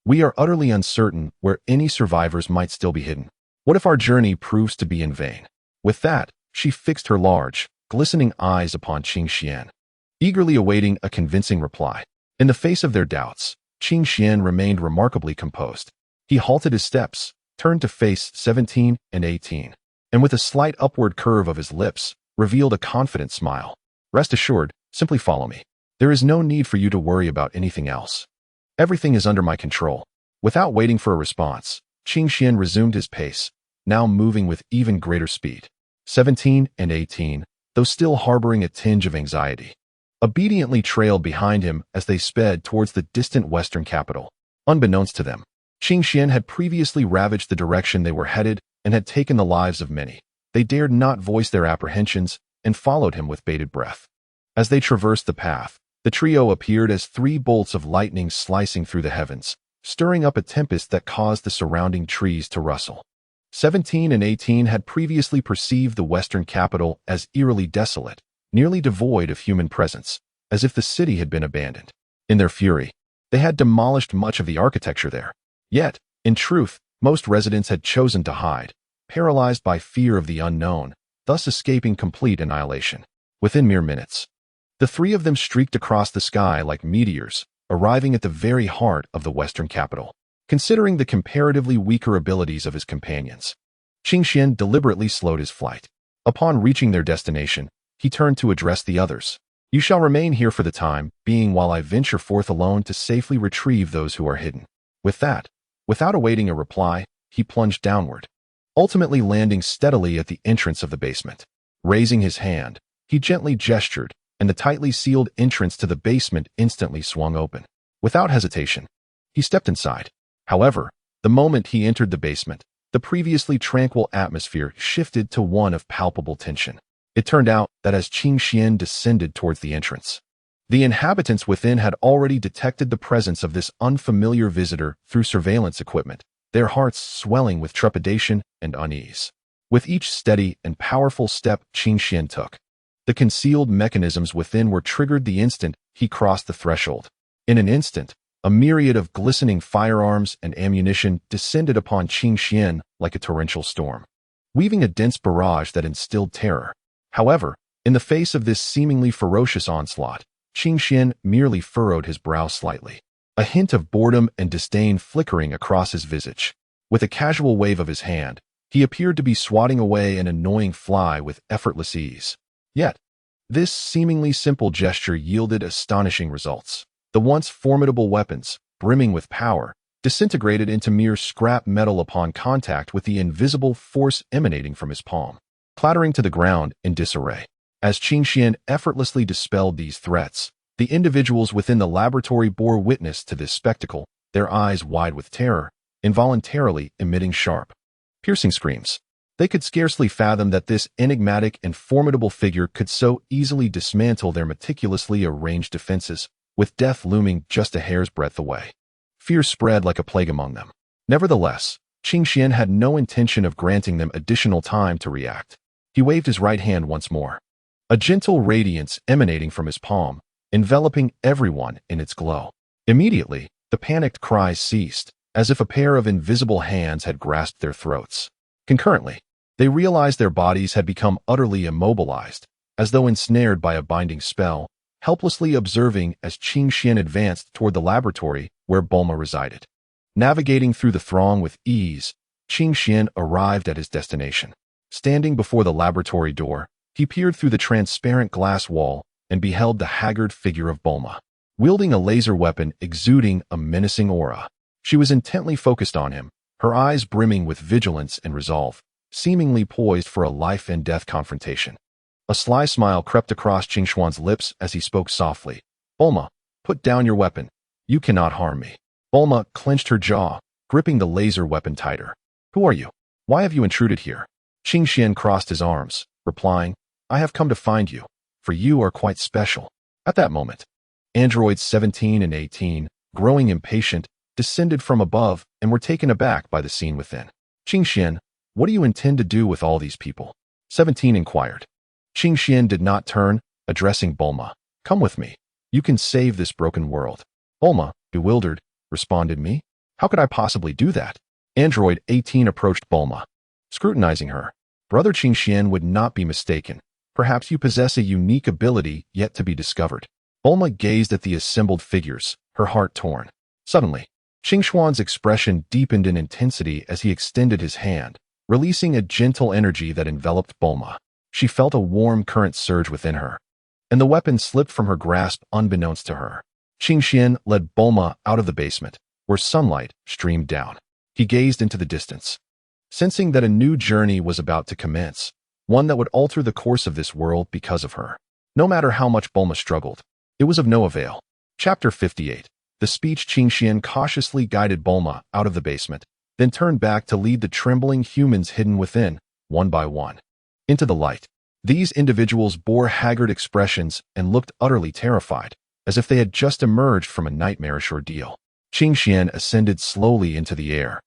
We are utterly uncertain where any survivors might still be hidden. What if our journey proves to be in vain? With that, she fixed her large, glistening eyes upon Qingxian, eagerly awaiting a convincing reply. In the face of their doubts, Qingxian remained remarkably composed. He halted his steps, turned to face 17 and 18, and with a slight upward curve of his lips, revealed a confident smile. Rest assured, simply follow me. There is no need for you to worry about anything else. Everything is under my control. Without waiting for a response, Qingxian resumed his pace, now moving with even greater speed. 17 and 18, though still harboring a tinge of anxiety, obediently trailed behind him as they sped towards the distant western capital. Unbeknownst to them, Qingxian had previously ravaged the direction they were headed and had taken the lives of many. They dared not voice their apprehensions and followed him with bated breath. As they traversed the path, the trio appeared as 3 bolts of lightning slicing through the heavens, stirring up a tempest that caused the surrounding trees to rustle. 17 and 18 had previously perceived the western capital as eerily desolate, nearly devoid of human presence, as if the city had been abandoned. In their fury, they had demolished much of the architecture there. Yet, in truth, most residents had chosen to hide, paralyzed by fear of the unknown, thus escaping complete annihilation. Within mere minutes, the 3 of them streaked across the sky like meteors, arriving at the very heart of the western capital. Considering the comparatively weaker abilities of his companions, Qingxian deliberately slowed his flight. Upon reaching their destination, he turned to address the others. You shall remain here for the time being while I venture forth alone to safely retrieve those who are hidden. With that, without awaiting a reply, he plunged downward, ultimately landing steadily at the entrance of the basement. Raising his hand, he gently gestured, and the tightly sealed entrance to the basement instantly swung open. Without hesitation, he stepped inside. However, the moment he entered the basement, the previously tranquil atmosphere shifted to one of palpable tension. It turned out that as Qingxian descended towards the entrance, the inhabitants within had already detected the presence of this unfamiliar visitor through surveillance equipment, their hearts swelling with trepidation and unease. With each steady and powerful step Qingxian took, the concealed mechanisms within were triggered the instant he crossed the threshold. In an instant, a myriad of glistening firearms and ammunition descended upon Qingxian like a torrential storm, weaving a dense barrage that instilled terror. However, in the face of this seemingly ferocious onslaught, Qingxian merely furrowed his brow slightly, a hint of boredom and disdain flickering across his visage. With a casual wave of his hand, he appeared to be swatting away an annoying fly with effortless ease. Yet, this seemingly simple gesture yielded astonishing results. The once formidable weapons, brimming with power, disintegrated into mere scrap metal upon contact with the invisible force emanating from his palm, clattering to the ground in disarray. As Qingxian effortlessly dispelled these threats, the individuals within the laboratory bore witness to this spectacle, their eyes wide with terror, involuntarily emitting sharp, piercing screams. They could scarcely fathom that this enigmatic and formidable figure could so easily dismantle their meticulously arranged defenses, with death looming just a hair's breadth away. Fear spread like a plague among them. Nevertheless, Qingxian had no intention of granting them additional time to react. He waved his right hand once more, a gentle radiance emanating from his palm, enveloping everyone in its glow. Immediately, the panicked cries ceased, as if a pair of invisible hands had grasped their throats. Concurrently, they realized their bodies had become utterly immobilized, as though ensnared by a binding spell, helplessly observing as Qingxian advanced toward the laboratory where Bulma resided. Navigating through the throng with ease, Qingxian arrived at his destination. Standing before the laboratory door, he peered through the transparent glass wall and beheld the haggard figure of Bulma, wielding a laser weapon exuding a menacing aura. She was intently focused on him, her eyes brimming with vigilance and resolve, seemingly poised for a life-and-death confrontation. A sly smile crept across Qingxuan's lips as he spoke softly. "Bulma, put down your weapon. You cannot harm me." Bulma clenched her jaw, gripping the laser weapon tighter. "Who are you? Why have you intruded here?" Qingxian crossed his arms, replying, "I have come to find you, for you are quite special." At that moment, androids 17 and 18, growing impatient, descended from above and were taken aback by the scene within. "Qingxian, what do you intend to do with all these people?" 17 inquired. Qingxian did not turn, addressing Bulma. "Come with me. You can save this broken world." Bulma, bewildered, responded, "Me? How could I possibly do that?" Android 18 approached Bulma, scrutinizing her. "Brother Qingxian would not be mistaken. Perhaps you possess a unique ability yet to be discovered." Bulma gazed at the assembled figures, her heart torn. Suddenly, Qingxuan's expression deepened in intensity as he extended his hand, releasing a gentle energy that enveloped Bulma. She felt a warm current surge within her, and the weapon slipped from her grasp unbeknownst to her. Qingxian led Bulma out of the basement, where sunlight streamed down. He gazed into the distance, sensing that a new journey was about to commence, one that would alter the course of this world because of her. No matter how much Bulma struggled, it was of no avail. Chapter 58. The speech. Qingxian cautiously guided Bulma out of the basement, then turned back to lead the trembling humans hidden within, one by one, into the light. These individuals bore haggard expressions and looked utterly terrified, as if they had just emerged from a nightmarish ordeal. Qingxian ascended slowly into the air,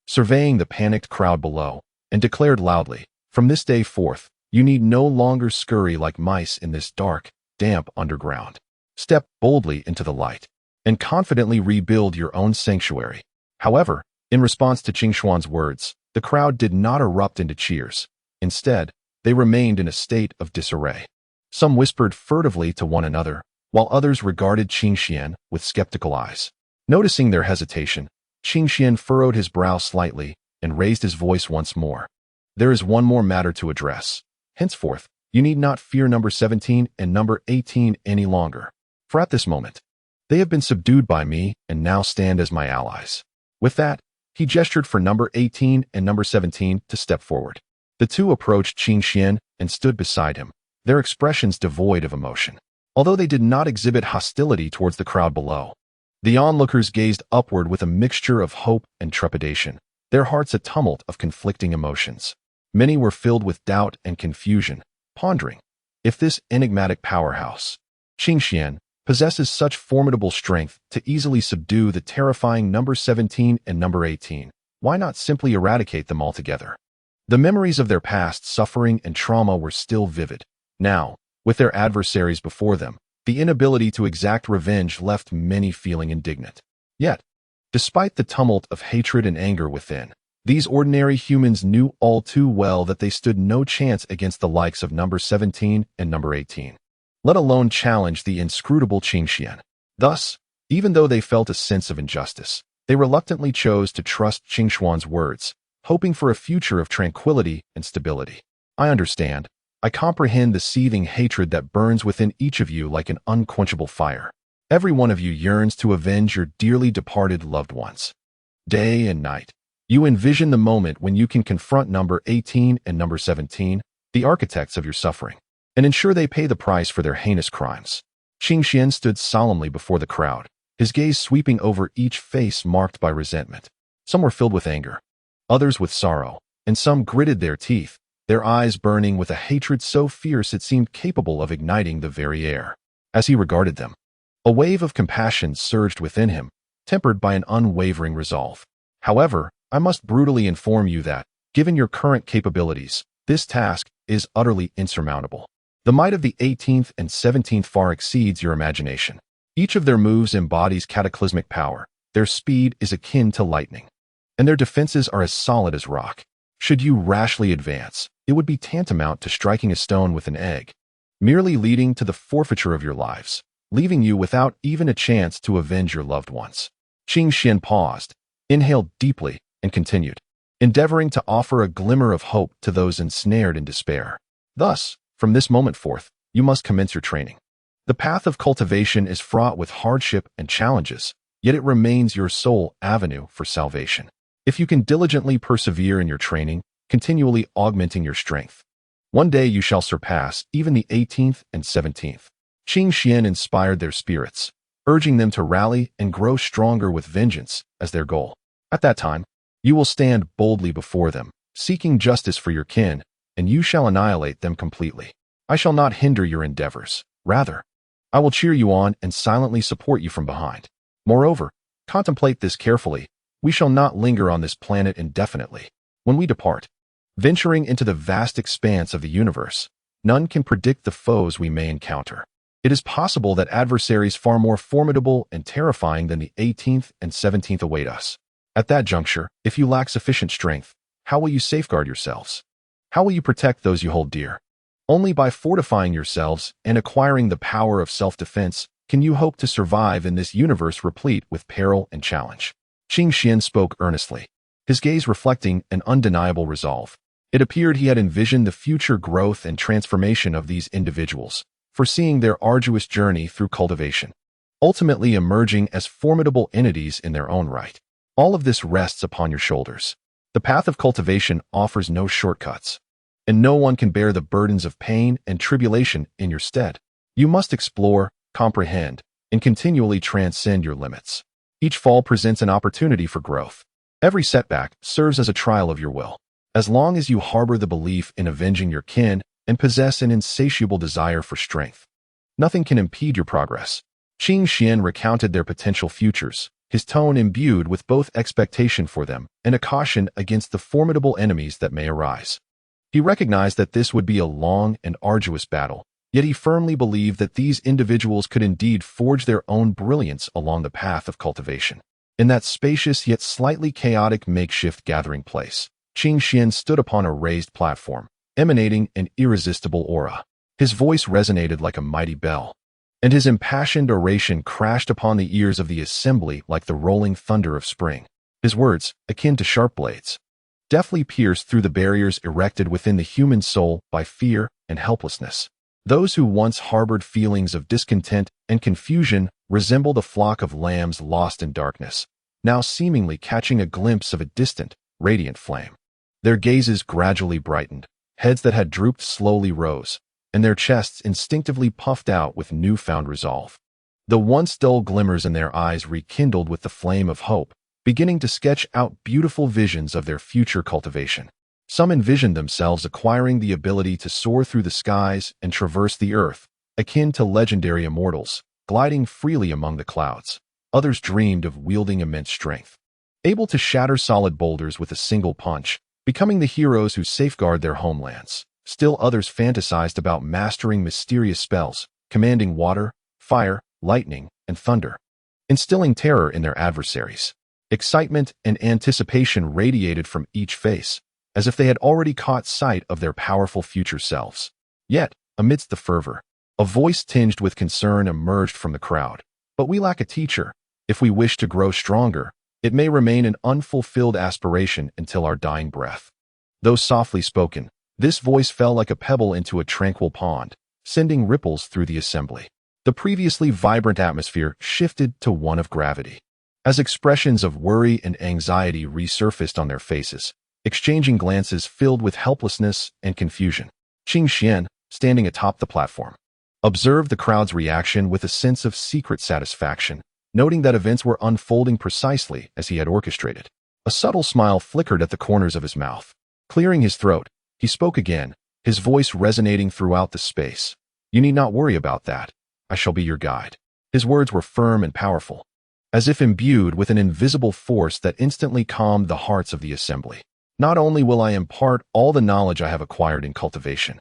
surveying the panicked crowd below, and declared loudly, "From this day forth, you need no longer scurry like mice in this dark, damp underground. Step boldly into the light, and confidently rebuild your own sanctuary." However, in response to Qingxuan's words, the crowd did not erupt into cheers. Instead, they remained in a state of disarray. Some whispered furtively to one another, while others regarded Qingxian with skeptical eyes. Noticing their hesitation, Qingxian furrowed his brow slightly and raised his voice once more. "There is one more matter to address. Henceforth, you need not fear number 17 and number 18 any longer, for at this moment, they have been subdued by me and now stand as my allies." With that, he gestured for number 18 and number 17 to step forward. The two approached Qingxian and stood beside him, their expressions devoid of emotion. Although they did not exhibit hostility towards the crowd below, the onlookers gazed upward with a mixture of hope and trepidation, their hearts a tumult of conflicting emotions. Many were filled with doubt and confusion, pondering if this enigmatic powerhouse, Qingxian, possesses such formidable strength to easily subdue the terrifying number 17 and number 18, why not simply eradicate them altogether? The memories of their past suffering and trauma were still vivid. Now, with their adversaries before them, the inability to exact revenge left many feeling indignant. Yet, despite the tumult of hatred and anger within, these ordinary humans knew all too well that they stood no chance against the likes of number 17 and number 18. let alone challenge the inscrutable Qingxian. Thus, even though they felt a sense of injustice, they reluctantly chose to trust Qingxuan's words, hoping for a future of tranquility and stability. I understand. I comprehend the seething hatred that burns within each of you like an unquenchable fire. Every one of you yearns to avenge your dearly departed loved ones. Day and night, you envision the moment when you can confront number 18 and number 17, the architects of your suffering, and ensure they pay the price for their heinous crimes. Qingxian stood solemnly before the crowd, his gaze sweeping over each face marked by resentment. Some were filled with anger, others with sorrow, and some gritted their teeth, their eyes burning with a hatred so fierce it seemed capable of igniting the very air. As he regarded them, a wave of compassion surged within him, tempered by an unwavering resolve. However, I must brutally inform you that, given your current capabilities, this task is utterly insurmountable. The might of the 18th and 17th far exceeds your imagination. Each of their moves embodies cataclysmic power, their speed is akin to lightning, and their defenses are as solid as rock. Should you rashly advance, it would be tantamount to striking a stone with an egg, merely leading to the forfeiture of your lives, leaving you without even a chance to avenge your loved ones. Qingxian paused, inhaled deeply, and continued, endeavoring to offer a glimmer of hope to those ensnared in despair. Thus, from this moment forth, you must commence your training. The path of cultivation is fraught with hardship and challenges, yet it remains your sole avenue for salvation. If you can diligently persevere in your training, continually augmenting your strength, one day you shall surpass even the 18th and 17th. Qingxian inspired their spirits, urging them to rally and grow stronger with vengeance as their goal. At that time, you will stand boldly before them, seeking justice for your kin, and you shall annihilate them completely. I shall not hinder your endeavors. Rather, I will cheer you on and silently support you from behind. Moreover, contemplate this carefully. We shall not linger on this planet indefinitely. When we depart, venturing into the vast expanse of the universe, none can predict the foes we may encounter. It is possible that adversaries far more formidable and terrifying than the 18th and 17th await us. At that juncture, if you lack sufficient strength, how will you safeguard yourselves? How will you protect those you hold dear? Only by fortifying yourselves and acquiring the power of self-defense can you hope to survive in this universe replete with peril and challenge. Qingxian spoke earnestly, his gaze reflecting an undeniable resolve. It appeared he had envisioned the future growth and transformation of these individuals, foreseeing their arduous journey through cultivation, ultimately emerging as formidable entities in their own right. All of this rests upon your shoulders. The path of cultivation offers no shortcuts, and no one can bear the burdens of pain and tribulation in your stead. You must explore, comprehend, and continually transcend your limits. Each fall presents an opportunity for growth. Every setback serves as a trial of your will. As long as you harbor the belief in avenging your kin and possess an insatiable desire for strength, nothing can impede your progress. Qingxian recounted their potential futures, his tone imbued with both expectation for them and a caution against the formidable enemies that may arise. He recognized that this would be a long and arduous battle, yet he firmly believed that these individuals could indeed forge their own brilliance along the path of cultivation. In that spacious yet slightly chaotic makeshift gathering place, Qingxian stood upon a raised platform, emanating an irresistible aura. His voice resonated like a mighty bell, and his impassioned oration crashed upon the ears of the assembly like the rolling thunder of spring. His words, akin to sharp blades, deftly pierced through the barriers erected within the human soul by fear and helplessness. Those who once harbored feelings of discontent and confusion resembled a flock of lambs lost in darkness, now seemingly catching a glimpse of a distant, radiant flame. Their gazes gradually brightened, heads that had drooped slowly rose, and their chests instinctively puffed out with newfound resolve. The once dull glimmers in their eyes rekindled with the flame of hope, beginning to sketch out beautiful visions of their future cultivation. Some envisioned themselves acquiring the ability to soar through the skies and traverse the earth, akin to legendary immortals, gliding freely among the clouds. Others dreamed of wielding immense strength, able to shatter solid boulders with a single punch, becoming the heroes who safeguard their homelands. Still others fantasized about mastering mysterious spells, commanding water, fire, lightning, and thunder, instilling terror in their adversaries. Excitement and anticipation radiated from each face, as if they had already caught sight of their powerful future selves. Yet, amidst the fervor, A voice tinged with concern emerged from the crowd. But we lack a teacher. If we wish to grow stronger, it may remain an unfulfilled aspiration until our dying breath. Though softly spoken, this voice fell like a pebble into a tranquil pond, sending ripples through the assembly. The previously vibrant atmosphere shifted to one of gravity. As expressions of worry and anxiety resurfaced on their faces, exchanging glances filled with helplessness and confusion, Qing Xian, standing atop the platform, observed the crowd's reaction with a sense of secret satisfaction, noting that events were unfolding precisely as he had orchestrated. A subtle smile flickered at the corners of his mouth. Clearing his throat, he spoke again, his voice resonating throughout the space. "You need not worry about that. I shall be your guide." His words were firm and powerful, as if imbued with an invisible force that instantly calmed the hearts of the assembly. "Not only will I impart all the knowledge I have acquired in cultivation,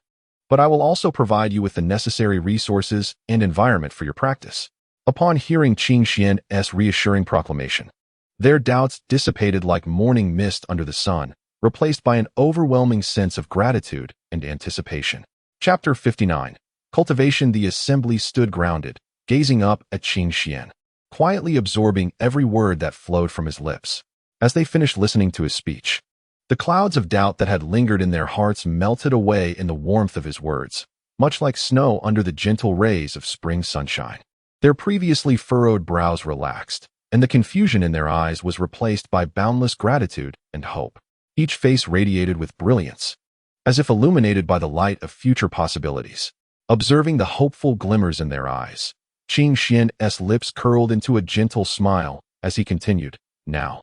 but I will also provide you with the necessary resources and environment for your practice." Upon hearing Qing Xian's reassuring proclamation, their doubts dissipated like morning mist under the sun, replaced by an overwhelming sense of gratitude and anticipation. Chapter 59. Cultivation. The assembly stood grounded, gazing up at Qing Xian, quietly absorbing every word that flowed from his lips. As they finished listening to his speech, the clouds of doubt that had lingered in their hearts melted away in the warmth of his words, much like snow under the gentle rays of spring sunshine. Their previously furrowed brows relaxed, and the confusion in their eyes was replaced by boundless gratitude and hope. Each face radiated with brilliance, as if illuminated by the light of future possibilities. Observing the hopeful glimmers in their eyes, Qing Xian's lips curled into a gentle smile as he continued, "Now,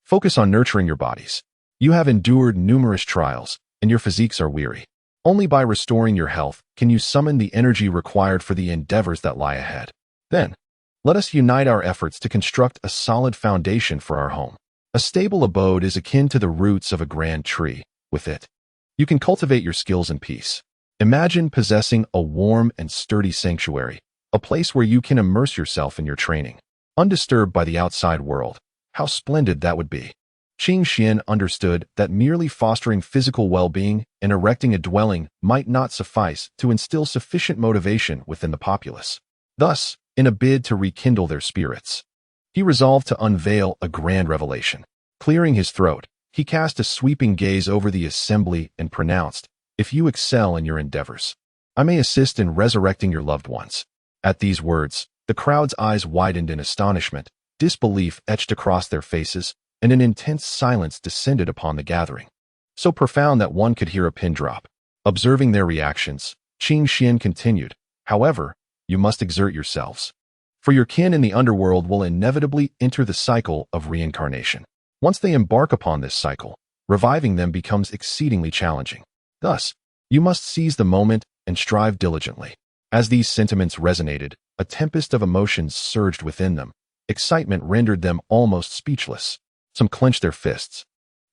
focus on nurturing your bodies. You have endured numerous trials, and your physiques are weary. Only by restoring your health can you summon the energy required for the endeavors that lie ahead. Then, let us unite our efforts to construct a solid foundation for our home. A stable abode is akin to the roots of a grand tree. With it, you can cultivate your skills in peace. Imagine possessing a warm and sturdy sanctuary, a place where you can immerse yourself in your training, undisturbed by the outside world. How splendid that would be." Qing Xian understood that merely fostering physical well-being and erecting a dwelling might not suffice to instill sufficient motivation within the populace. Thus, in a bid to rekindle their spirits, he resolved to unveil a grand revelation. Clearing his throat, he cast a sweeping gaze over the assembly and pronounced, "If you excel in your endeavors, I may assist in resurrecting your loved ones." At these words, the crowd's eyes widened in astonishment, disbelief etched across their faces, and an intense silence descended upon the gathering, so profound that one could hear a pin drop. Observing their reactions, Qing Xian continued, "However, you must exert yourselves, for your kin in the underworld will inevitably enter the cycle of reincarnation. Once they embark upon this cycle, reviving them becomes exceedingly challenging. Thus, you must seize the moment and strive diligently." As these sentiments resonated, a tempest of emotions surged within them. Excitement rendered them almost speechless. Some clenched their fists,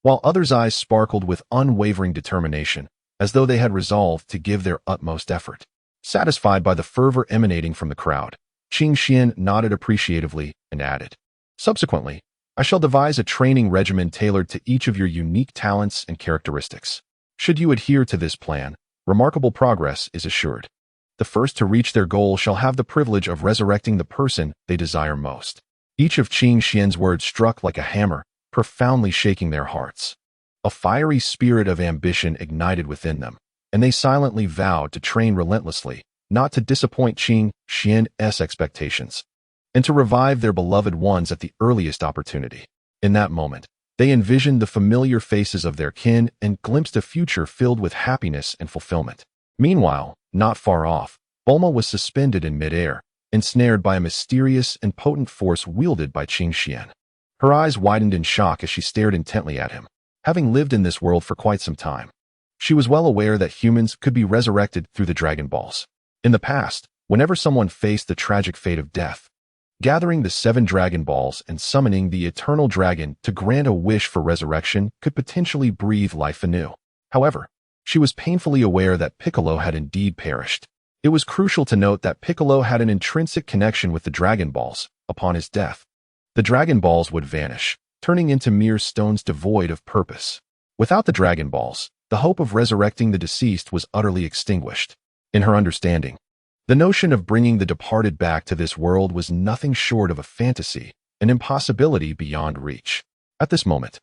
while others' eyes sparkled with unwavering determination, as though they had resolved to give their utmost effort. Satisfied by the fervor emanating from the crowd, Qing Xian nodded appreciatively and added, "Subsequently, I shall devise a training regimen tailored to each of your unique talents and characteristics. Should you adhere to this plan, remarkable progress is assured. The first to reach their goal shall have the privilege of resurrecting the person they desire most." Each of Qing Xian's words struck like a hammer, profoundly shaking their hearts. A fiery spirit of ambition ignited within them, and they silently vowed to train relentlessly, not to disappoint Qing Xian's expectations, and to revive their beloved ones at the earliest opportunity. In that moment, they envisioned the familiar faces of their kin and glimpsed a future filled with happiness and fulfillment. Meanwhile, not far off, Bulma was suspended in midair, ensnared by a mysterious and potent force wielded by Qing Xian. Her eyes widened in shock as she stared intently at him. Having lived in this world for quite some time, she was well aware that humans could be resurrected through the Dragon Balls. In the past, whenever someone faced the tragic fate of death, gathering the 7 Dragon Balls and summoning the Eternal Dragon to grant a wish for resurrection could potentially breathe life anew. However, she was painfully aware that Piccolo had indeed perished. It was crucial to note that Piccolo had an intrinsic connection with the Dragon Balls. Upon his death, the Dragon Balls would vanish, turning into mere stones devoid of purpose. Without the Dragon Balls, the hope of resurrecting the deceased was utterly extinguished. In her understanding, The notion of bringing the departed back to this world was nothing short of a fantasy, an impossibility beyond reach. At this moment,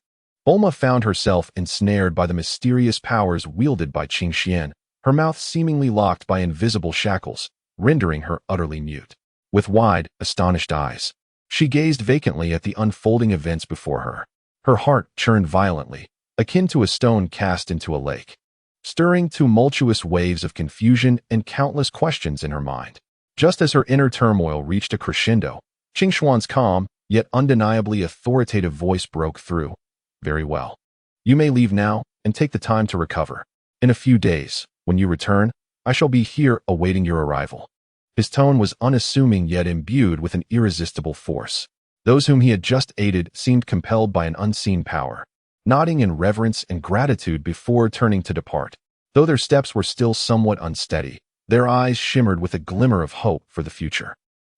Bulma found herself ensnared by the mysterious powers wielded by Qing Xian, her mouth seemingly locked by invisible shackles, rendering her utterly mute. With wide, astonished eyes, she gazed vacantly at the unfolding events before her. Her heart churned violently, akin to a stone cast into a lake, stirring tumultuous waves of confusion and countless questions in her mind. Just as her inner turmoil reached a crescendo, Qing Xuan's calm, yet undeniably authoritative voice broke through. Very well. You may leave now and take the time to recover. In a few days, when you return, I shall be here awaiting your arrival. His tone was unassuming yet imbued with an irresistible force. Those whom he had just aided seemed compelled by an unseen power, nodding in reverence and gratitude before turning to depart. Though their steps were still somewhat unsteady, their eyes shimmered with a glimmer of hope for the future.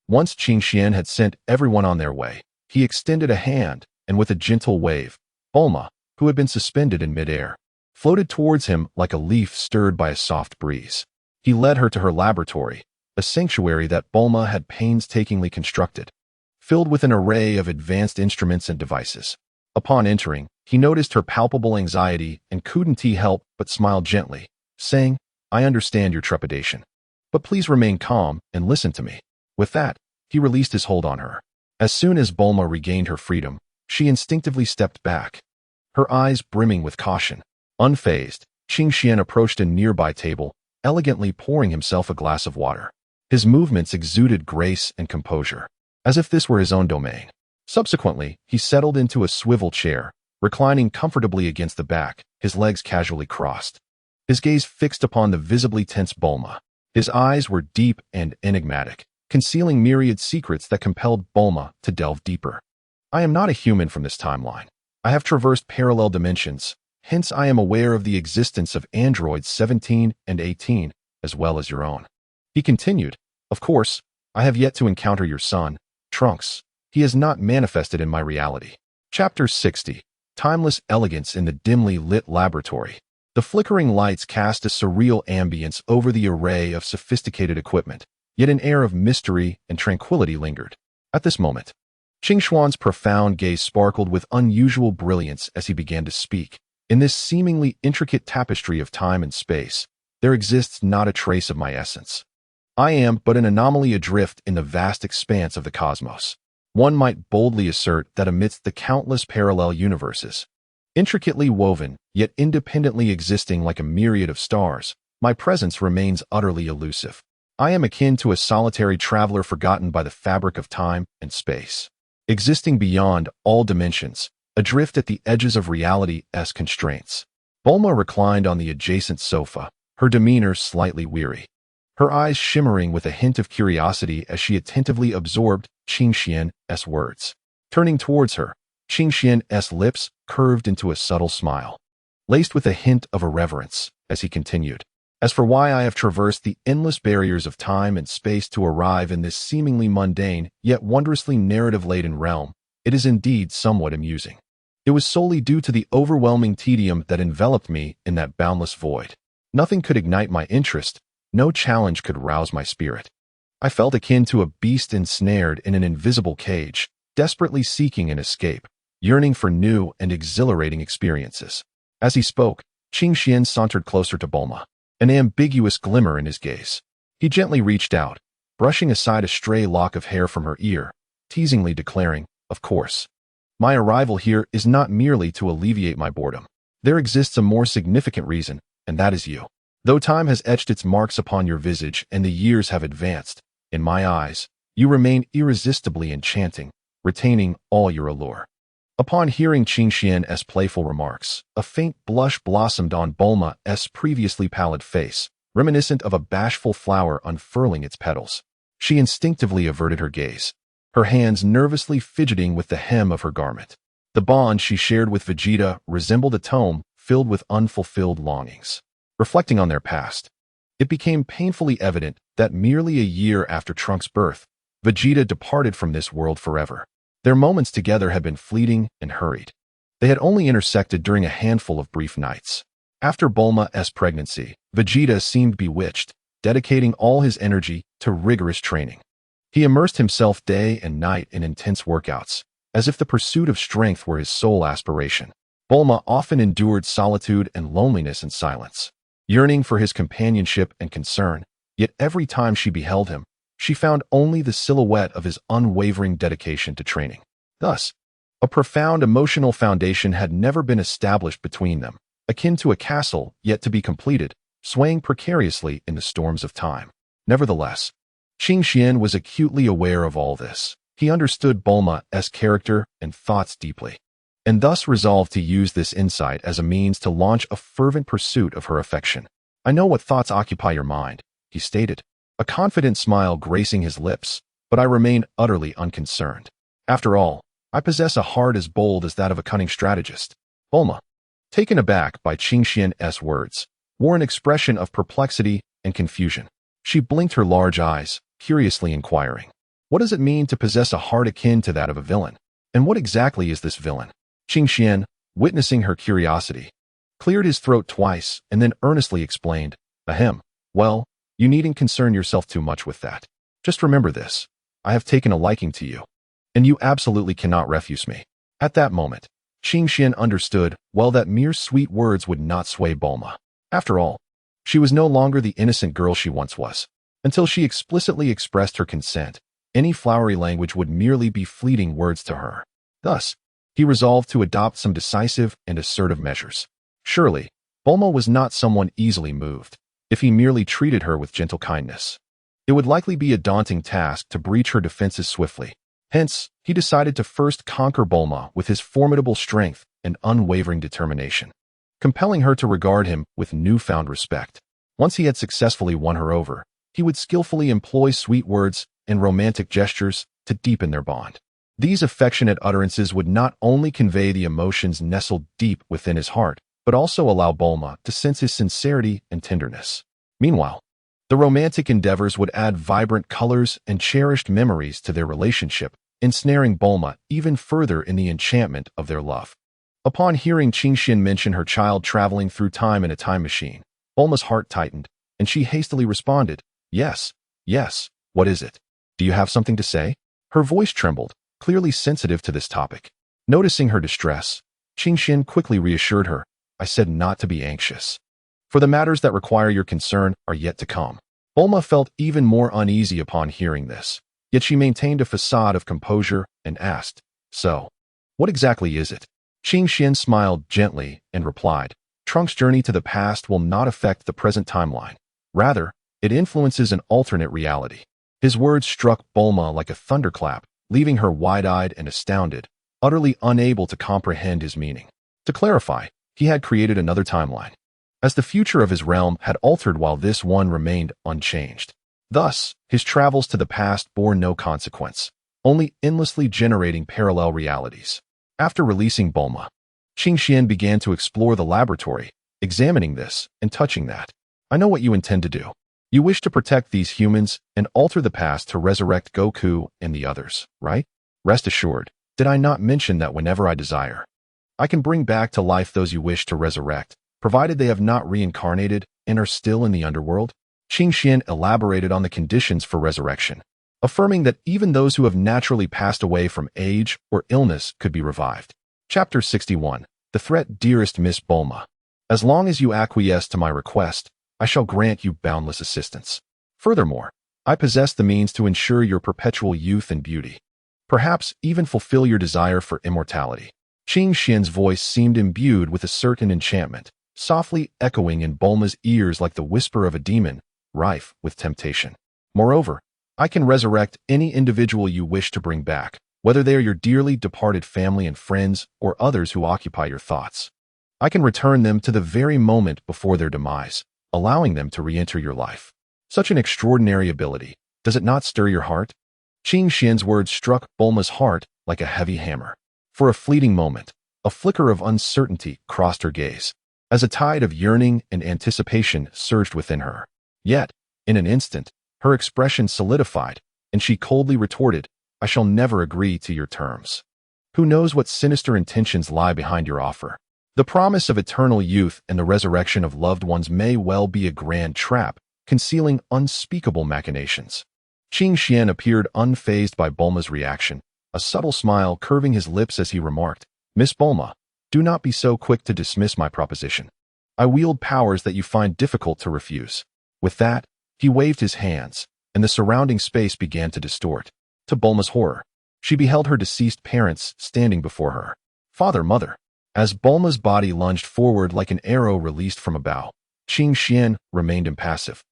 Once Qing Xian had sent everyone on their way, he extended a hand, and with a gentle wave, Bulma, who had been suspended in midair, floated towards him like a leaf stirred by a soft breeze. He led her to her laboratory, a sanctuary that Bulma had painstakingly constructed, filled with an array of advanced instruments and devices. Upon entering, he noticed her palpable anxiety and couldn't help but smile gently, saying, "I understand your trepidation, but please remain calm and listen to me." With that, he released his hold on her. As soon as Bulma regained her freedom, she instinctively stepped back, her eyes brimming with caution. Unfazed, Qing Xian approached a nearby table, elegantly pouring himself a glass of water. His movements exuded grace and composure, as if this were his own domain. Subsequently, he settled into a swivel chair, reclining comfortably against the back, his legs casually crossed. His gaze fixed upon the visibly tense Bulma. His eyes were deep and enigmatic, concealing myriad secrets that compelled Bulma to delve deeper. "I am not a human from this timeline. I have traversed parallel dimensions, hence I am aware of the existence of androids 17 and 18, as well as your own." He continued, "Of course, I have yet to encounter your son, Trunks. He has not manifested in my reality." Chapter 60. Timeless elegance in the dimly lit laboratory. The flickering lights cast a surreal ambience over the array of sophisticated equipment, yet an air of mystery and tranquility lingered. At this moment, Qing Xuan's profound gaze sparkled with unusual brilliance as he began to speak. "In this seemingly intricate tapestry of time and space, there exists not a trace of my essence. I am but an anomaly adrift in the vast expanse of the cosmos. One might boldly assert that amidst the countless parallel universes, intricately woven, yet independently existing like a myriad of stars, my presence remains utterly elusive. I am akin to a solitary traveler forgotten by the fabric of time and space, existing beyond all dimensions, adrift at the edges of reality's constraints." Bulma reclined on the adjacent sofa, her demeanor slightly weary, her eyes shimmering with a hint of curiosity as she attentively absorbed Qing Xian's words. Turning towards her, Qing Xian's lips curved into a subtle smile, laced with a hint of irreverence, as he continued, "As for why I have traversed the endless barriers of time and space to arrive in this seemingly mundane, yet wondrously narrative-laden realm, it is indeed somewhat amusing. It was solely due to the overwhelming tedium that enveloped me in that boundless void. Nothing could ignite my interest, no challenge could rouse my spirit. I felt akin to a beast ensnared in an invisible cage, desperately seeking an escape, yearning for new and exhilarating experiences." As he spoke, Qing Xian sauntered closer to Bulma, an ambiguous glimmer in his gaze. He gently reached out, brushing aside a stray lock of hair from her ear, teasingly declaring, "Of course, my arrival here is not merely to alleviate my boredom. There exists a more significant reason, and that is you. Though time has etched its marks upon your visage and the years have advanced, in my eyes, you remain irresistibly enchanting, retaining all your allure." Upon hearing Qing Xian's playful remarks, a faint blush blossomed on Bulma's previously pallid face, reminiscent of a bashful flower unfurling its petals. She instinctively averted her gaze, her hands nervously fidgeting with the hem of her garment. The bond she shared with Vegeta resembled a tome filled with unfulfilled longings. Reflecting on their past, it became painfully evident that merely a year after Trunks' birth, Vegeta departed from this world forever. Their moments together had been fleeting and hurried. They had only intersected during a handful of brief nights. After Bulma's pregnancy, Vegeta seemed bewitched, dedicating all his energy to rigorous training. He immersed himself day and night in intense workouts, as if the pursuit of strength were his sole aspiration. Bulma often endured solitude and loneliness in silence, yearning for his companionship and concern, yet every time she beheld him, she found only the silhouette of his unwavering dedication to training. Thus, a profound emotional foundation had never been established between them, akin to a castle yet to be completed, swaying precariously in the storms of time. Nevertheless, Qing Xian was acutely aware of all this. He understood Bulma's character and thoughts deeply, and thus resolved to use this insight as a means to launch a fervent pursuit of her affection. "I know what thoughts occupy your mind," he stated, a confident smile gracing his lips, "but I remain utterly unconcerned. After all, I possess a heart as bold as that of a cunning strategist." Bulma, taken aback by Qing Xian's words, wore an expression of perplexity and confusion. She blinked her large eyes, curiously inquiring, "What does it mean to possess a heart akin to that of a villain? And what exactly is this villain?" Qing Xian, witnessing her curiosity, cleared his throat twice and then earnestly explained, "Ahem, well, you needn't concern yourself too much with that. Just remember this, I have taken a liking to you, and you absolutely cannot refuse me." At that moment, Qing Xian understood well that mere sweet words would not sway Bulma. After all, she was no longer the innocent girl she once was. Until she explicitly expressed her consent, any flowery language would merely be fleeting words to her. Thus, he resolved to adopt some decisive and assertive measures. Surely, Bulma was not someone easily moved. If he merely treated her with gentle kindness, it would likely be a daunting task to breach her defenses swiftly. Hence, he decided to first conquer Bulma with his formidable strength and unwavering determination, compelling her to regard him with newfound respect. Once he had successfully won her over, he would skillfully employ sweet words and romantic gestures to deepen their bond. These affectionate utterances would not only convey the emotions nestled deep within his heart, but also allow Bulma to sense his sincerity and tenderness. Meanwhile, the romantic endeavors would add vibrant colors and cherished memories to their relationship, ensnaring Bulma even further in the enchantment of their love. Upon hearing Qing Xian mention her child traveling through time in a time machine, Bulma's heart tightened, and she hastily responded, Yes, what is it? Do you have something to say?" Her voice trembled, clearly sensitive to this topic. Noticing her distress, Qing Xian quickly reassured her, "I said not to be anxious, for the matters that require your concern are yet to come." Bulma felt even more uneasy upon hearing this, yet she maintained a facade of composure and asked, "So, what exactly is it?" Qing Xian smiled gently and replied, "Trunks' journey to the past will not affect the present timeline. Rather, it influences an alternate reality." His words struck Bulma like a thunderclap, leaving her wide-eyed and astounded, utterly unable to comprehend his meaning. To clarify, he had created another timeline, as the future of his realm had altered while this one remained unchanged. Thus, his travels to the past bore no consequence, only endlessly generating parallel realities. After releasing Bulma, Qing Xian began to explore the laboratory, examining this and touching that. "I know what you intend to do. You wish to protect these humans and alter the past to resurrect Goku and the others, right? Rest assured, did I not mention that whenever I desire, I can bring back to life those you wish to resurrect, provided they have not reincarnated and are still in the underworld?" Qing Xian elaborated on the conditions for resurrection, affirming that even those who have naturally passed away from age or illness could be revived. Chapter 61. The Threat. Dearest Miss Bulma, as long as you acquiesce to my request, I shall grant you boundless assistance. Furthermore, I possess the means to ensure your perpetual youth and beauty, perhaps even fulfill your desire for immortality. Qing Xian's voice seemed imbued with a certain enchantment, softly echoing in Bulma's ears like the whisper of a demon, rife with temptation. Moreover, I can resurrect any individual you wish to bring back, whether they are your dearly departed family and friends or others who occupy your thoughts. I can return them to the very moment before their demise, allowing them to re-enter your life. Such an extraordinary ability, does it not stir your heart? Qing Xian's words struck Bulma's heart like a heavy hammer. For a fleeting moment, a flicker of uncertainty crossed her gaze, as a tide of yearning and anticipation surged within her. Yet, in an instant, her expression solidified, and she coldly retorted, "I shall never agree to your terms. Who knows what sinister intentions lie behind your offer? The promise of eternal youth and the resurrection of loved ones may well be a grand trap, concealing unspeakable machinations. Qing Xian appeared unfazed by Bulma's reaction, a subtle smile curving his lips as he remarked, "Miss Bulma, do not be so quick to dismiss my proposition. I wield powers that you find difficult to refuse." With that, he waved his hands, and the surrounding space began to distort. To Bulma's horror, she beheld her deceased parents standing before her. Father, mother. As Bulma's body lunged forward like an arrow released from a bow, Qing Xian remained impassive,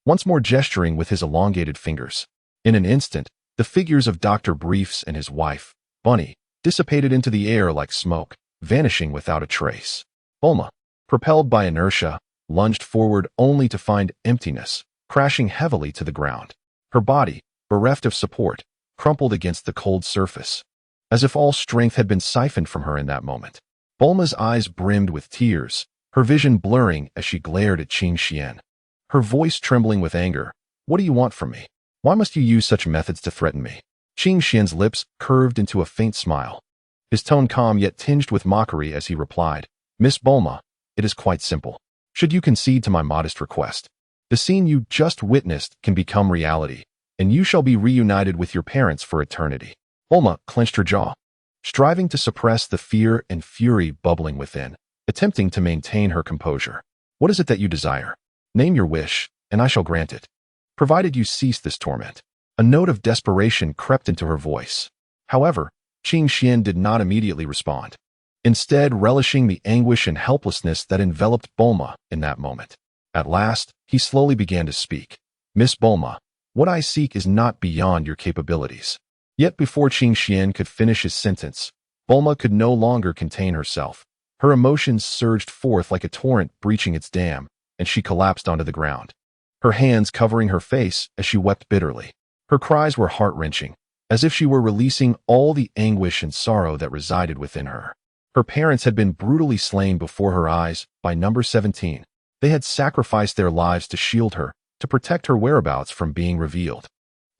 once more gesturing with his elongated fingers. In an instant, the figures of Dr. Briefs and his wife, Bunny, dissipated into the air like smoke, vanishing without a trace. Bulma, propelled by inertia, lunged forward only to find emptiness, crashing heavily to the ground. Her body, bereft of support, crumpled against the cold surface, as if all strength had been siphoned from her in that moment. Bulma's eyes brimmed with tears, her vision blurring as she glared at Qing Xian. Her voice trembling with anger. "What do you want from me? Why must you use such methods to threaten me?" Qing Xian's lips curved into a faint smile, his tone calm yet tinged with mockery as he replied, "Miss Bulma, it is quite simple. Should you concede to my modest request, the scene you just witnessed can become reality, and you shall be reunited with your parents for eternity." Bulma clenched her jaw, striving to suppress the fear and fury bubbling within, attempting to maintain her composure. "What is it that you desire? Name your wish, and I shall grant it, provided you cease this torment." A note of desperation crept into her voice. However, Qing Xian did not immediately respond, instead relishing the anguish and helplessness that enveloped Bulma in that moment. At last, he slowly began to speak. "Miss Bulma, what I seek is not beyond your capabilities." Yet before Qing Xian could finish his sentence, Bulma could no longer contain herself. Her emotions surged forth like a torrent breaching its dam, and she collapsed onto the ground, her hands covering her face as she wept bitterly. Her cries were heart-wrenching, as if she were releasing all the anguish and sorrow that resided within her. Her parents had been brutally slain before her eyes by number 17. They had sacrificed their lives to shield her, to protect her whereabouts from being revealed.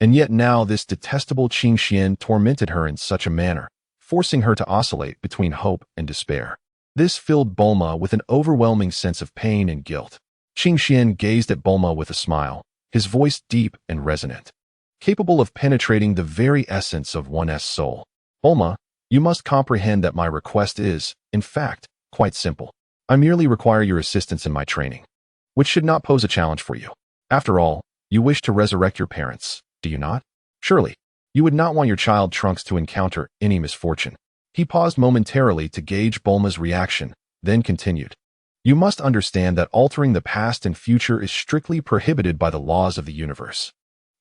And yet now this detestable Qing Xian tormented her in such a manner, forcing her to oscillate between hope and despair. This filled Bulma with an overwhelming sense of pain and guilt. Qing Xian gazed at Bulma with a smile, his voice deep and resonant, capable of penetrating the very essence of one's soul. "Bulma, you must comprehend that my request is, in fact, quite simple. I merely require your assistance in my training, which should not pose a challenge for you. After all, you wish to resurrect your parents, do you not? Surely, you would not want your child Trunks to encounter any misfortune." He paused momentarily to gauge Bulma's reaction, then continued. "You must understand that altering the past and future is strictly prohibited by the laws of the universe.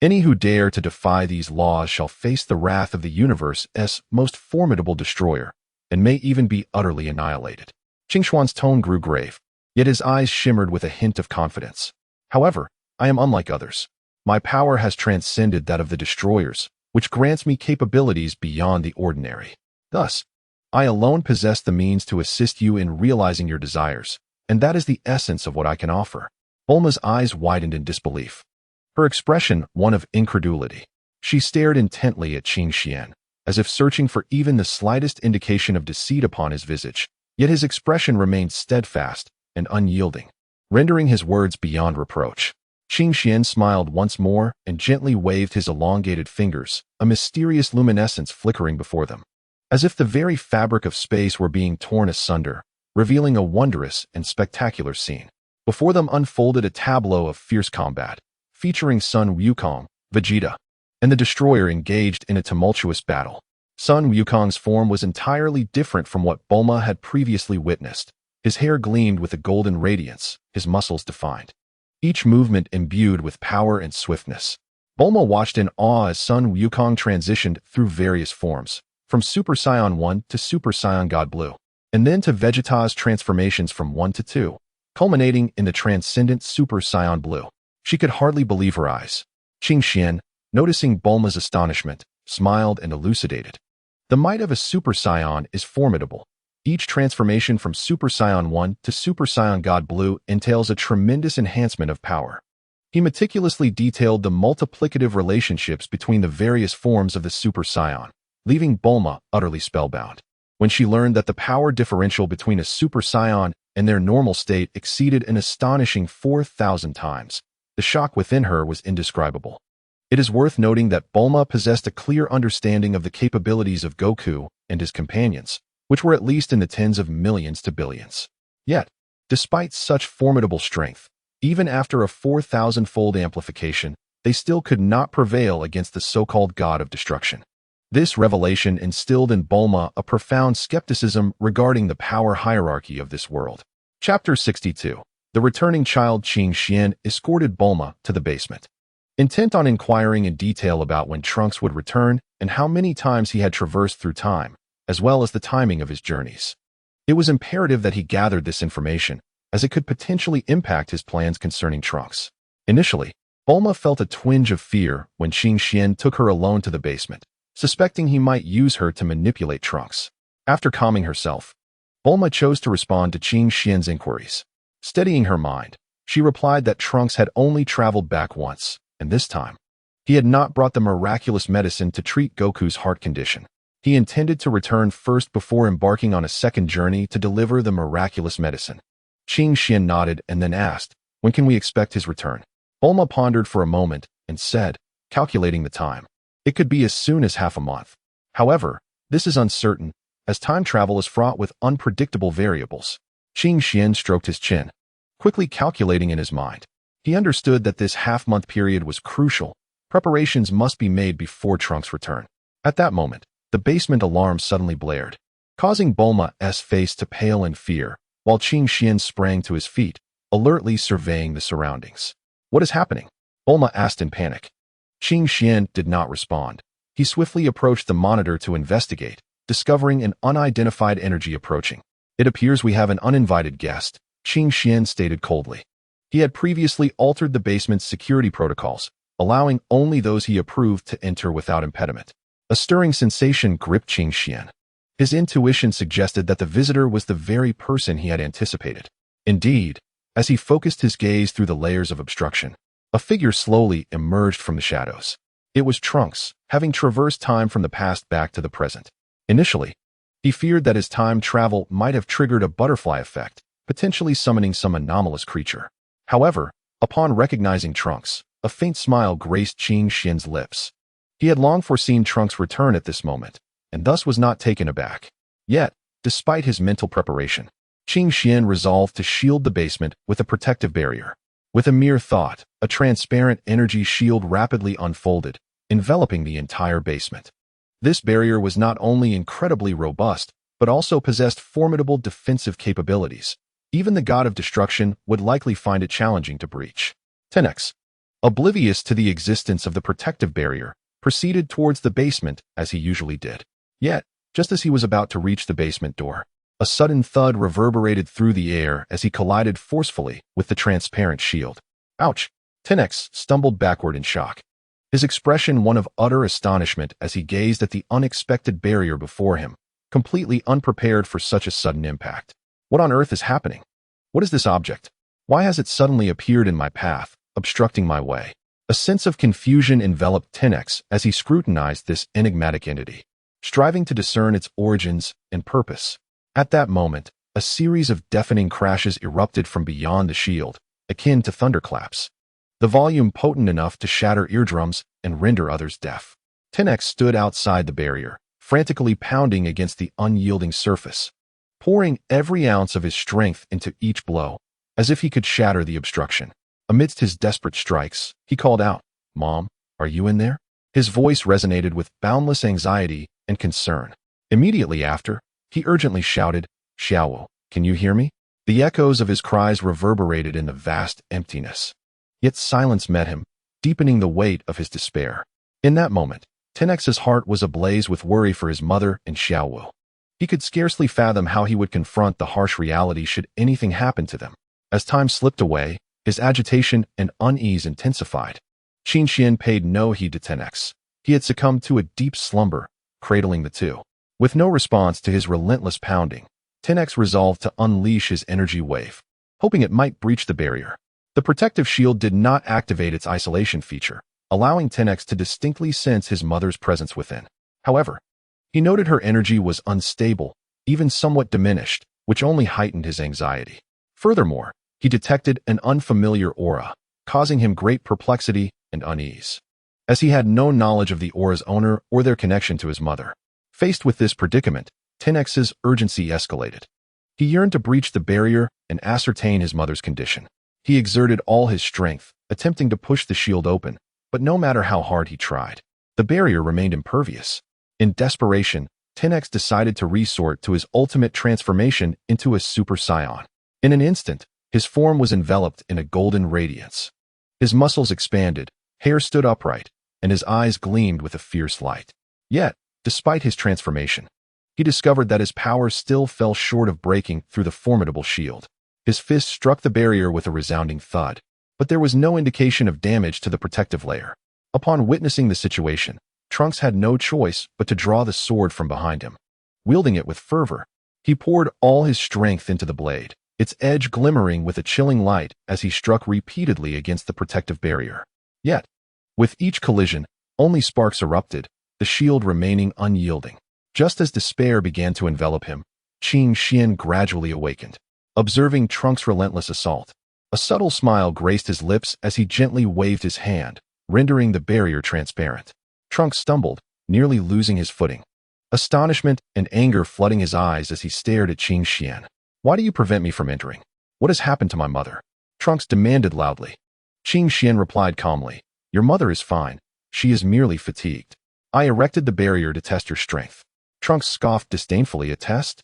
Any who dare to defy these laws shall face the wrath of the universe's most formidable destroyer, and may even be utterly annihilated." Qing Xuan's tone grew grave, yet his eyes shimmered with a hint of confidence. "However, I am unlike others. My power has transcended that of the destroyers, which grants me capabilities beyond the ordinary. Thus, I alone possess the means to assist you in realizing your desires, and that is the essence of what I can offer." Bulma's eyes widened in disbelief, her expression one of incredulity. She stared intently at Qing Xian, as if searching for even the slightest indication of deceit upon his visage, yet his expression remained steadfast and unyielding, rendering his words beyond reproach. Qing Xian smiled once more and gently waved his elongated fingers, a mysterious luminescence flickering before them, as if the very fabric of space were being torn asunder, revealing a wondrous and spectacular scene. Before them unfolded a tableau of fierce combat, featuring Son Wukong, Vegeta, and the destroyer engaged in a tumultuous battle. Son Wukong's form was entirely different from what Bulma had previously witnessed. His hair gleamed with a golden radiance, his muscles defined, each movement imbued with power and swiftness. Bulma watched in awe as Son Wukong transitioned through various forms, from Super Saiyan 1 to Super Saiyan God Blue, and then to Vegeta's transformations from 1 to 2, culminating in the transcendent Super Saiyan Blue. She could hardly believe her eyes. Qing Xian, noticing Bulma's astonishment, smiled and elucidated. "The might of a Super Saiyan is formidable. Each transformation from Super Saiyan 1 to Super Saiyan God Blue entails a tremendous enhancement of power." He meticulously detailed the multiplicative relationships between the various forms of the Super Saiyan, leaving Bulma utterly spellbound. When she learned that the power differential between a Super Saiyan and their normal state exceeded an astonishing 4,000 times, The shock within her was indescribable. It is worth noting that Bulma possessed a clear understanding of the capabilities of Goku and his companions, which were at least in the tens of millions to billions. Yet, despite such formidable strength, even after a 4,000-fold amplification, they still could not prevail against the so-called God of destruction. This revelation instilled in Bulma a profound skepticism regarding the power hierarchy of this world. Chapter 62. The returning child Qing Xian escorted Bulma to the basement. Intent on inquiring in detail about when Trunks would return and how many times he had traversed through time, as well as the timing of his journeys. It was imperative that he gathered this information, as it could potentially impact his plans concerning Trunks. Initially, Bulma felt a twinge of fear when Qing Xian took her alone to the basement, suspecting he might use her to manipulate Trunks. After calming herself, Bulma chose to respond to Qing Xian's inquiries. Steadying her mind, she replied that Trunks had only traveled back once, and this time, he had not brought the miraculous medicine to treat Goku's heart condition. He intended to return first before embarking on a second journey to deliver the miraculous medicine. Qing Xian nodded and then asked, "When can we expect his return?" Bulma pondered for a moment and said, calculating the time, "It could be as soon as half a month. However, this is uncertain, as time travel is fraught with unpredictable variables." Qing Xian stroked his chin, quickly calculating in his mind. He understood that this half-month period was crucial. Preparations must be made before Trunks' return. At that moment, the basement alarm suddenly blared, causing Bulma's face to pale in fear, while Qing Xian sprang to his feet, alertly surveying the surroundings. "What is happening?" Bulma asked in panic. Qing Xian did not respond. He swiftly approached the monitor to investigate, discovering an unidentified energy approaching. "It appears we have an uninvited guest," Qing Xian stated coldly. He had previously altered the basement's security protocols, allowing only those he approved to enter without impediment. A stirring sensation gripped Qing Xian. His intuition suggested that the visitor was the very person he had anticipated. Indeed, as he focused his gaze through the layers of obstruction, a figure slowly emerged from the shadows. It was Trunks, having traversed time from the past back to the present. Initially, he feared that his time travel might have triggered a butterfly effect, potentially summoning some anomalous creature. However, upon recognizing Trunks, a faint smile graced Qing Xian's lips. He had long foreseen Trunks' return at this moment, and thus was not taken aback. Yet, despite his mental preparation, Qing Xian resolved to shield the basement with a protective barrier. With a mere thought, a transparent energy shield rapidly unfolded, enveloping the entire basement. This barrier was not only incredibly robust, but also possessed formidable defensive capabilities. Even the God of Destruction would likely find it challenging to breach. 10x. Oblivious to the existence of the protective barrier, proceeded towards the basement as he usually did. Yet, just as he was about to reach the basement door, a sudden thud reverberated through the air as he collided forcefully with the transparent shield. Ouch! 10x stumbled backward in shock, his expression one of utter astonishment as he gazed at the unexpected barrier before him, completely unprepared for such a sudden impact. What on earth is happening? What is this object? Why has it suddenly appeared in my path, obstructing my way? A sense of confusion enveloped 10x as he scrutinized this enigmatic entity, striving to discern its origins and purpose. At that moment, a series of deafening crashes erupted from beyond the shield, akin to thunderclaps, the volume potent enough to shatter eardrums and render others deaf. 10x stood outside the barrier, frantically pounding against the unyielding surface, pouring every ounce of his strength into each blow, as if he could shatter the obstruction. Amidst his desperate strikes, he called out, "Mom, are you in there?" His voice resonated with boundless anxiety and concern. Immediately after, he urgently shouted, "Xiaowu, can you hear me?" The echoes of his cries reverberated in the vast emptiness. Yet silence met him, deepening the weight of his despair. In that moment, 10x's heart was ablaze with worry for his mother and Xiaowu. He could scarcely fathom how he would confront the harsh reality should anything happen to them. As time slipped away, his agitation and unease intensified. Qing Xian paid no heed to 10x. He had succumbed to a deep slumber, cradling the two. With no response to his relentless pounding, 10x resolved to unleash his energy wave, hoping it might breach the barrier. The protective shield did not activate its isolation feature, allowing 10x to distinctly sense his mother's presence within. However, he noted her energy was unstable, even somewhat diminished, which only heightened his anxiety. Furthermore, he detected an unfamiliar aura, causing him great perplexity and unease, as he had no knowledge of the aura's owner or their connection to his mother. Faced with this predicament, 10x's urgency escalated. He yearned to breach the barrier and ascertain his mother's condition. He exerted all his strength, attempting to push the shield open, but no matter how hard he tried, the barrier remained impervious. In desperation, 10x decided to resort to his ultimate transformation into a Super Saiyan. In an instant, his form was enveloped in a golden radiance. His muscles expanded, hair stood upright, and his eyes gleamed with a fierce light. Yet, despite his transformation, he discovered that his powers still fell short of breaking through the formidable shield. His fist struck the barrier with a resounding thud, but there was no indication of damage to the protective layer. Upon witnessing the situation, Trunks had no choice but to draw the sword from behind him. Wielding it with fervor, he poured all his strength into the blade, its edge glimmering with a chilling light as he struck repeatedly against the protective barrier. Yet, with each collision, only sparks erupted, the shield remaining unyielding. Just as despair began to envelop him, Qing Xian gradually awakened. Observing Trunks' relentless assault, a subtle smile graced his lips as he gently waved his hand, rendering the barrier transparent. Trunks stumbled, nearly losing his footing. Astonishment and anger flooding his eyes as he stared at Qing Xian. "Why do you prevent me from entering? What has happened to my mother?" Trunks demanded loudly. Qing Xian replied calmly, "Your mother is fine. She is merely fatigued. I erected the barrier to test your strength." Trunks scoffed disdainfully. "A test?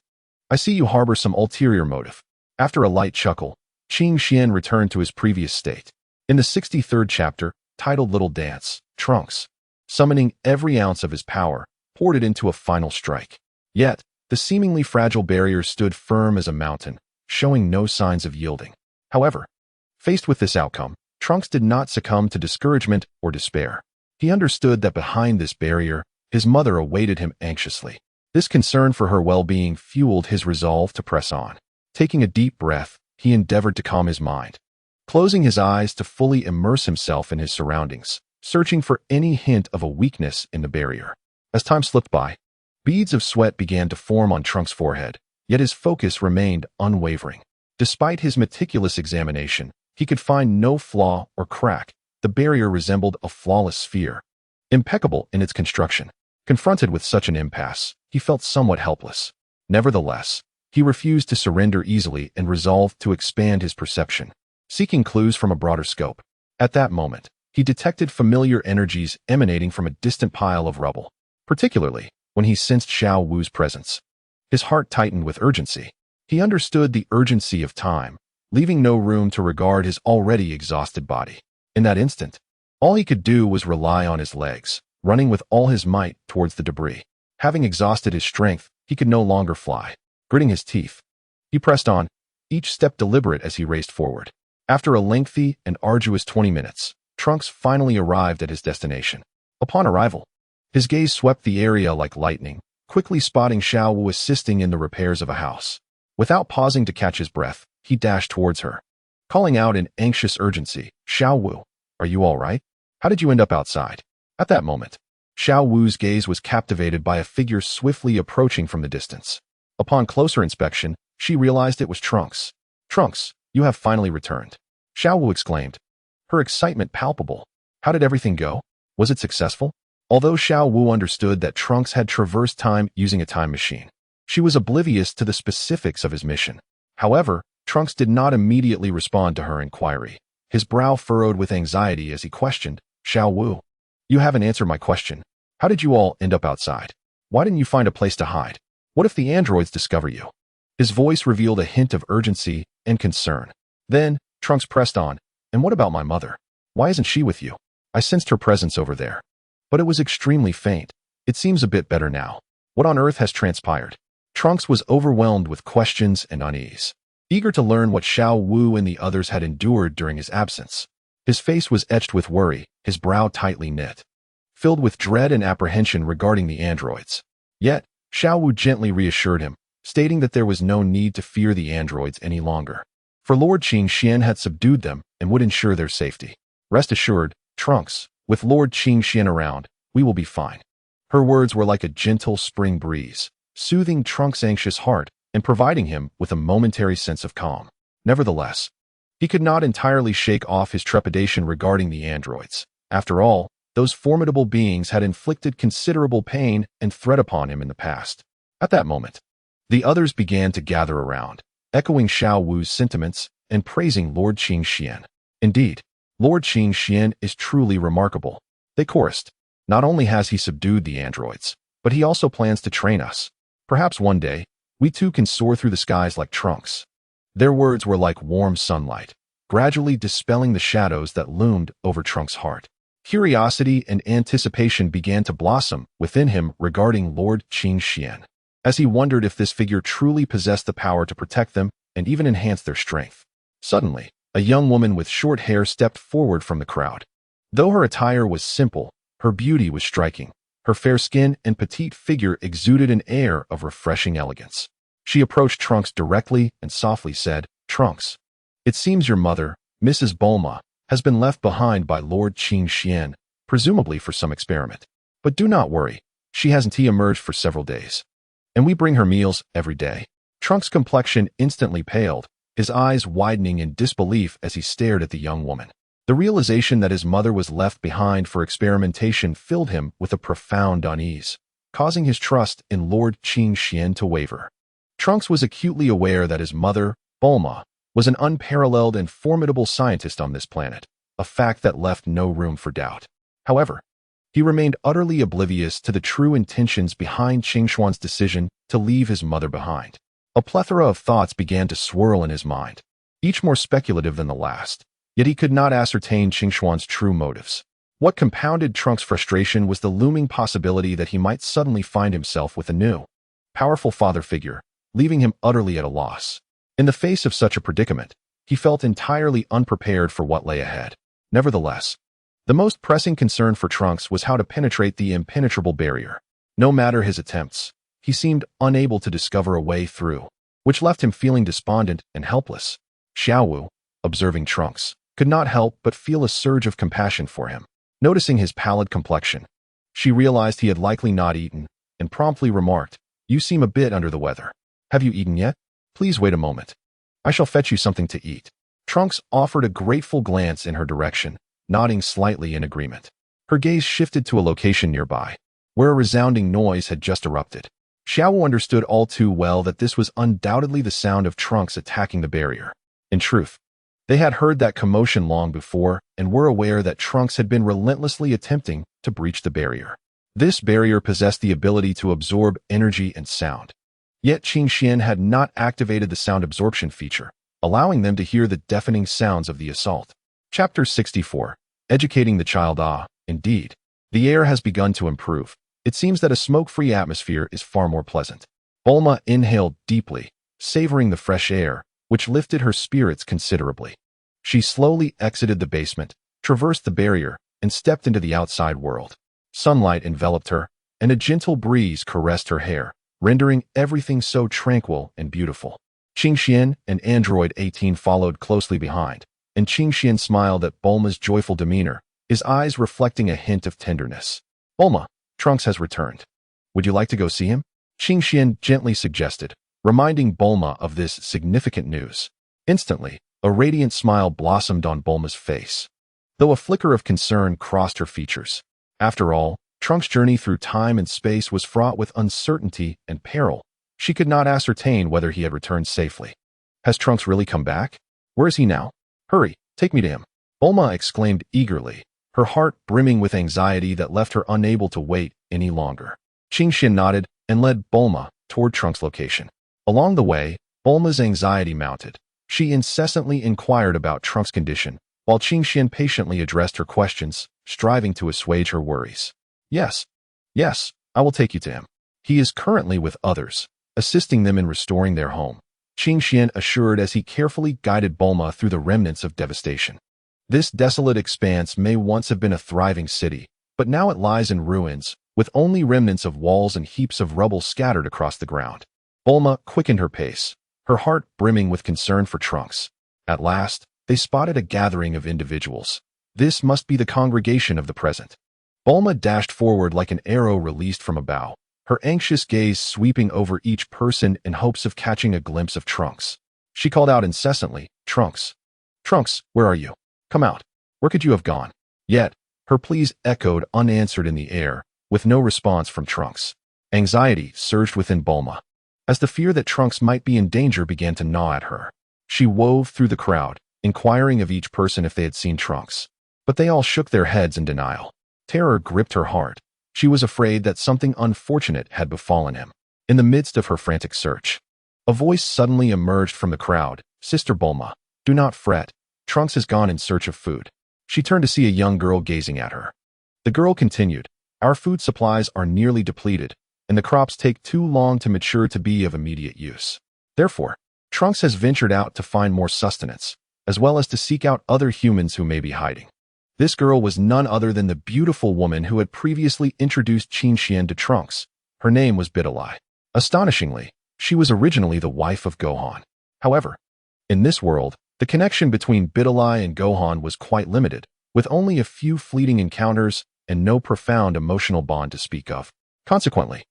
I see you harbor some ulterior motive." After a light chuckle, Qing Xian returned to his previous state. In the 63rd chapter, titled Little Dance, Trunks, summoning every ounce of his power, poured it into a final strike. Yet, the seemingly fragile barrier stood firm as a mountain, showing no signs of yielding. However, faced with this outcome, Trunks did not succumb to discouragement or despair. He understood that behind this barrier, his mother awaited him anxiously. This concern for her well-being fueled his resolve to press on. Taking a deep breath, he endeavored to calm his mind, closing his eyes to fully immerse himself in his surroundings, searching for any hint of a weakness in the barrier. As time slipped by, beads of sweat began to form on Trunks' forehead, yet his focus remained unwavering. Despite his meticulous examination, he could find no flaw or crack. The barrier resembled a flawless sphere, impeccable in its construction. Confronted with such an impasse, he felt somewhat helpless. Nevertheless, he refused to surrender easily and resolved to expand his perception, seeking clues from a broader scope. At that moment, he detected familiar energies emanating from a distant pile of rubble, particularly when he sensed Xiao Wu's presence. His heart tightened with urgency. He understood the urgency of time, leaving no room to regard his already exhausted body. In that instant, all he could do was rely on his legs, running with all his might towards the debris. Having exhausted his strength, he could no longer fly. Gritting his teeth, he pressed on, each step deliberate as he raced forward. After a lengthy and arduous 20 minutes, Trunks finally arrived at his destination. Upon arrival, his gaze swept the area like lightning, quickly spotting Xiao Wu assisting in the repairs of a house. Without pausing to catch his breath, he dashed towards her, calling out in anxious urgency, "Xiao Wu, are you all right? How did you end up outside?" At that moment, Xiao Wu's gaze was captivated by a figure swiftly approaching from the distance. Upon closer inspection, she realized it was Trunks. "Trunks, you have finally returned," Xiao Wu exclaimed, her excitement palpable. "How did everything go? Was it successful?" Although Xiao Wu understood that Trunks had traversed time using a time machine, she was oblivious to the specifics of his mission. However, Trunks did not immediately respond to her inquiry. His brow furrowed with anxiety as he questioned, "Xiao Wu, you haven't answered my question. How did you all end up outside? Why didn't you find a place to hide? What if the androids discover you?" His voice revealed a hint of urgency and concern. Then, Trunks pressed on, "And what about my mother? Why isn't she with you? I sensed her presence over there, but it was extremely faint. It seems a bit better now. What on earth has transpired?" Trunks was overwhelmed with questions and unease, eager to learn what Xiao Wu and the others had endured during his absence. His face was etched with worry, his brow tightly knit, filled with dread and apprehension regarding the androids. Yet, Xiao Wu gently reassured him, stating that there was no need to fear the androids any longer, for Lord Qing Xian had subdued them and would ensure their safety. "Rest assured, Trunks, with Lord Qing Xian around, we will be fine." Her words were like a gentle spring breeze, soothing Trunks' anxious heart and providing him with a momentary sense of calm. Nevertheless, He could not entirely shake off his trepidation regarding the androids. After all, those formidable beings had inflicted considerable pain and threat upon him in the past. At that moment, the others began to gather around, echoing Xiao Wu's sentiments and praising Lord Qing Xian. Indeed, Lord Qing Xian is truly remarkable. They chorused. Not only has he subdued the androids, but he also plans to train us. Perhaps one day, we too can soar through the skies like Trunks. Their words were like warm sunlight, gradually dispelling the shadows that loomed over Trunks' heart. Curiosity and anticipation began to blossom within him regarding Lord Qing Xian, as he wondered if this figure truly possessed the power to protect them and even enhance their strength. Suddenly, a young woman with short hair stepped forward from the crowd. Though her attire was simple, her beauty was striking. Her fair skin and petite figure exuded an air of refreshing elegance. She approached Trunks directly and softly said, "Trunks, it seems your mother, Mrs. Bulma, has been left behind by Lord Qing Xian, presumably for some experiment. But do not worry, she hasn't emerged for several days. And we bring her meals every day." Trunks' complexion instantly paled, his eyes widening in disbelief as he stared at the young woman. The realization that his mother was left behind for experimentation filled him with a profound unease, causing his trust in Lord Qing Xian to waver. Trunks was acutely aware that his mother, Bulma, was an unparalleled and formidable scientist on this planet, a fact that left no room for doubt. However, he remained utterly oblivious to the true intentions behind Qing Xuan's decision to leave his mother behind. A plethora of thoughts began to swirl in his mind, each more speculative than the last. Yet he could not ascertain Qing Xuan's true motives. What compounded Trunks' frustration was the looming possibility that he might suddenly find himself with a new, powerful father figure, leaving him utterly at a loss. In the face of such a predicament, he felt entirely unprepared for what lay ahead. Nevertheless, the most pressing concern for Trunks was how to penetrate the impenetrable barrier. No matter his attempts, he seemed unable to discover a way through, which left him feeling despondent and helpless. Xiao Wu, observing Trunks, could not help but feel a surge of compassion for him. Noticing his pallid complexion, she realized he had likely not eaten, and promptly remarked, "You seem a bit under the weather. Have you eaten yet? Please wait a moment. I shall fetch you something to eat." Trunks offered a grateful glance in her direction, nodding slightly in agreement. Her gaze shifted to a location nearby, where a resounding noise had just erupted. Xiao Wu understood all too well that this was undoubtedly the sound of Trunks attacking the barrier. In truth, they had heard that commotion long before and were aware that Trunks had been relentlessly attempting to breach the barrier. This barrier possessed the ability to absorb energy and sound. Yet Qing Xian had not activated the sound absorption feature, allowing them to hear the deafening sounds of the assault. Chapter 64. Educating the Child. Indeed, the air has begun to improve. It seems that a smoke-free atmosphere is far more pleasant. Bulma inhaled deeply, savoring the fresh air, which lifted her spirits considerably. She slowly exited the basement, traversed the barrier, and stepped into the outside world. Sunlight enveloped her, and a gentle breeze caressed her hair, rendering everything so tranquil and beautiful. Qing Xian and Android 18 followed closely behind, and Qing Xian smiled at Bulma's joyful demeanor, his eyes reflecting a hint of tenderness. "Bulma, Trunks has returned. Would you like to go see him?" Qing Xian gently suggested, reminding Bulma of this significant news. Instantly, a radiant smile blossomed on Bulma's face, though a flicker of concern crossed her features. After all, Trunks' journey through time and space was fraught with uncertainty and peril. She could not ascertain whether he had returned safely. "Has Trunks really come back? Where is he now? Hurry, take me to him," Bulma exclaimed eagerly, her heart brimming with anxiety that left her unable to wait any longer. Qing Xian nodded and led Bulma toward Trunks' location. Along the way, Bulma's anxiety mounted. She incessantly inquired about Trunks' condition, while Qing Xian patiently addressed her questions, striving to assuage her worries. Yes, I will take you to him. He is currently with others, assisting them in restoring their home," Qing Xian assured as he carefully guided Bulma through the remnants of devastation. This desolate expanse may once have been a thriving city, but now it lies in ruins, with only remnants of walls and heaps of rubble scattered across the ground. Bulma quickened her pace, her heart brimming with concern for Trunks. At last, they spotted a gathering of individuals. This must be the congregation of the present. Bulma dashed forward like an arrow released from a bow, her anxious gaze sweeping over each person in hopes of catching a glimpse of Trunks. She called out incessantly, "Trunks! Trunks, where are you? Come out. Where could you have gone? Yet, her pleas echoed unanswered in the air, with no response from Trunks. Anxiety surged within Bulma, as the fear that Trunks might be in danger began to gnaw at her. She wove through the crowd, inquiring of each person if they had seen Trunks. But they all shook their heads in denial. Terror gripped her heart. She was afraid that something unfortunate had befallen him. In the midst of her frantic search, a voice suddenly emerged from the crowd. Sister Bulma, do not fret. Trunks has gone in search of food. She turned to see a young girl gazing at her. The girl continued, our food supplies are nearly depleted, and the crops take too long to mature to be of immediate use. Therefore, Trunks has ventured out to find more sustenance, as well as to seek out other humans who may be hiding. This girl was none other than the beautiful woman who had previously introduced Qin Xian to Trunks. Her name was Bidalai. Astonishingly, she was originally the wife of Gohan. However, in this world, the connection between Bidalai and Gohan was quite limited, with only a few fleeting encounters and no profound emotional bond to speak of. Consequently,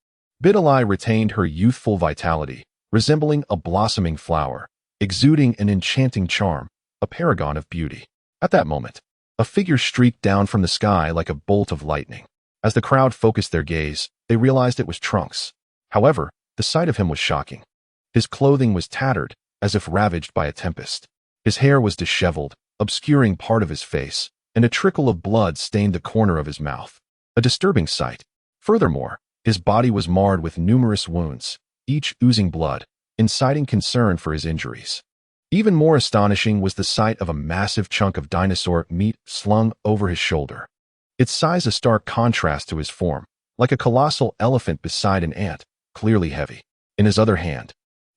Bidalai retained her youthful vitality, resembling a blossoming flower, exuding an enchanting charm, a paragon of beauty. At that moment, a figure streaked down from the sky like a bolt of lightning. As the crowd focused their gaze, they realized it was Trunks. However, the sight of him was shocking. His clothing was tattered, as if ravaged by a tempest. His hair was disheveled, obscuring part of his face, and a trickle of blood stained the corner of his mouth. A disturbing sight. Furthermore, his body was marred with numerous wounds, each oozing blood, inciting concern for his injuries. Even more astonishing was the sight of a massive chunk of dinosaur meat slung over his shoulder. Its size a stark contrast to his form, like a colossal elephant beside an ant, clearly heavy. In his other hand,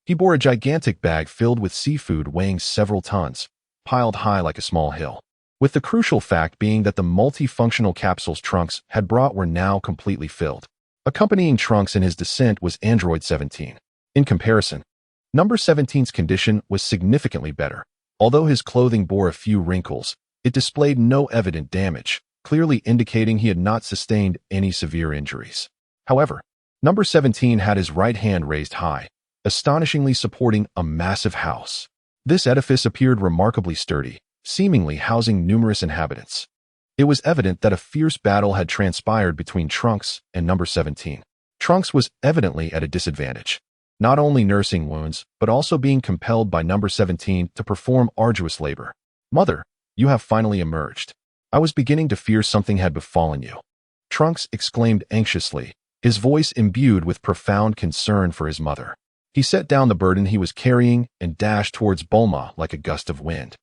he bore a gigantic bag filled with seafood weighing several tons, piled high like a small hill. With the crucial fact being that the multifunctional capsules Trunks had brought were now completely filled. Accompanying Trunks in his descent was Android 17. In comparison, Number 17's condition was significantly better. Although his clothing bore a few wrinkles, it displayed no evident damage, clearly indicating he had not sustained any severe injuries. However, Number 17 had his right hand raised high, astonishingly supporting a massive house. This edifice appeared remarkably sturdy, seemingly housing numerous inhabitants. It was evident that a fierce battle had transpired between Trunks and Number 17. Trunks was evidently at a disadvantage, not only nursing wounds, but also being compelled by Number 17 to perform arduous labor. Mother, you have finally emerged. I was beginning to fear something had befallen you. Trunks exclaimed anxiously, his voice imbued with profound concern for his mother. He set down the burden he was carrying and dashed towards Bulma like a gust of wind,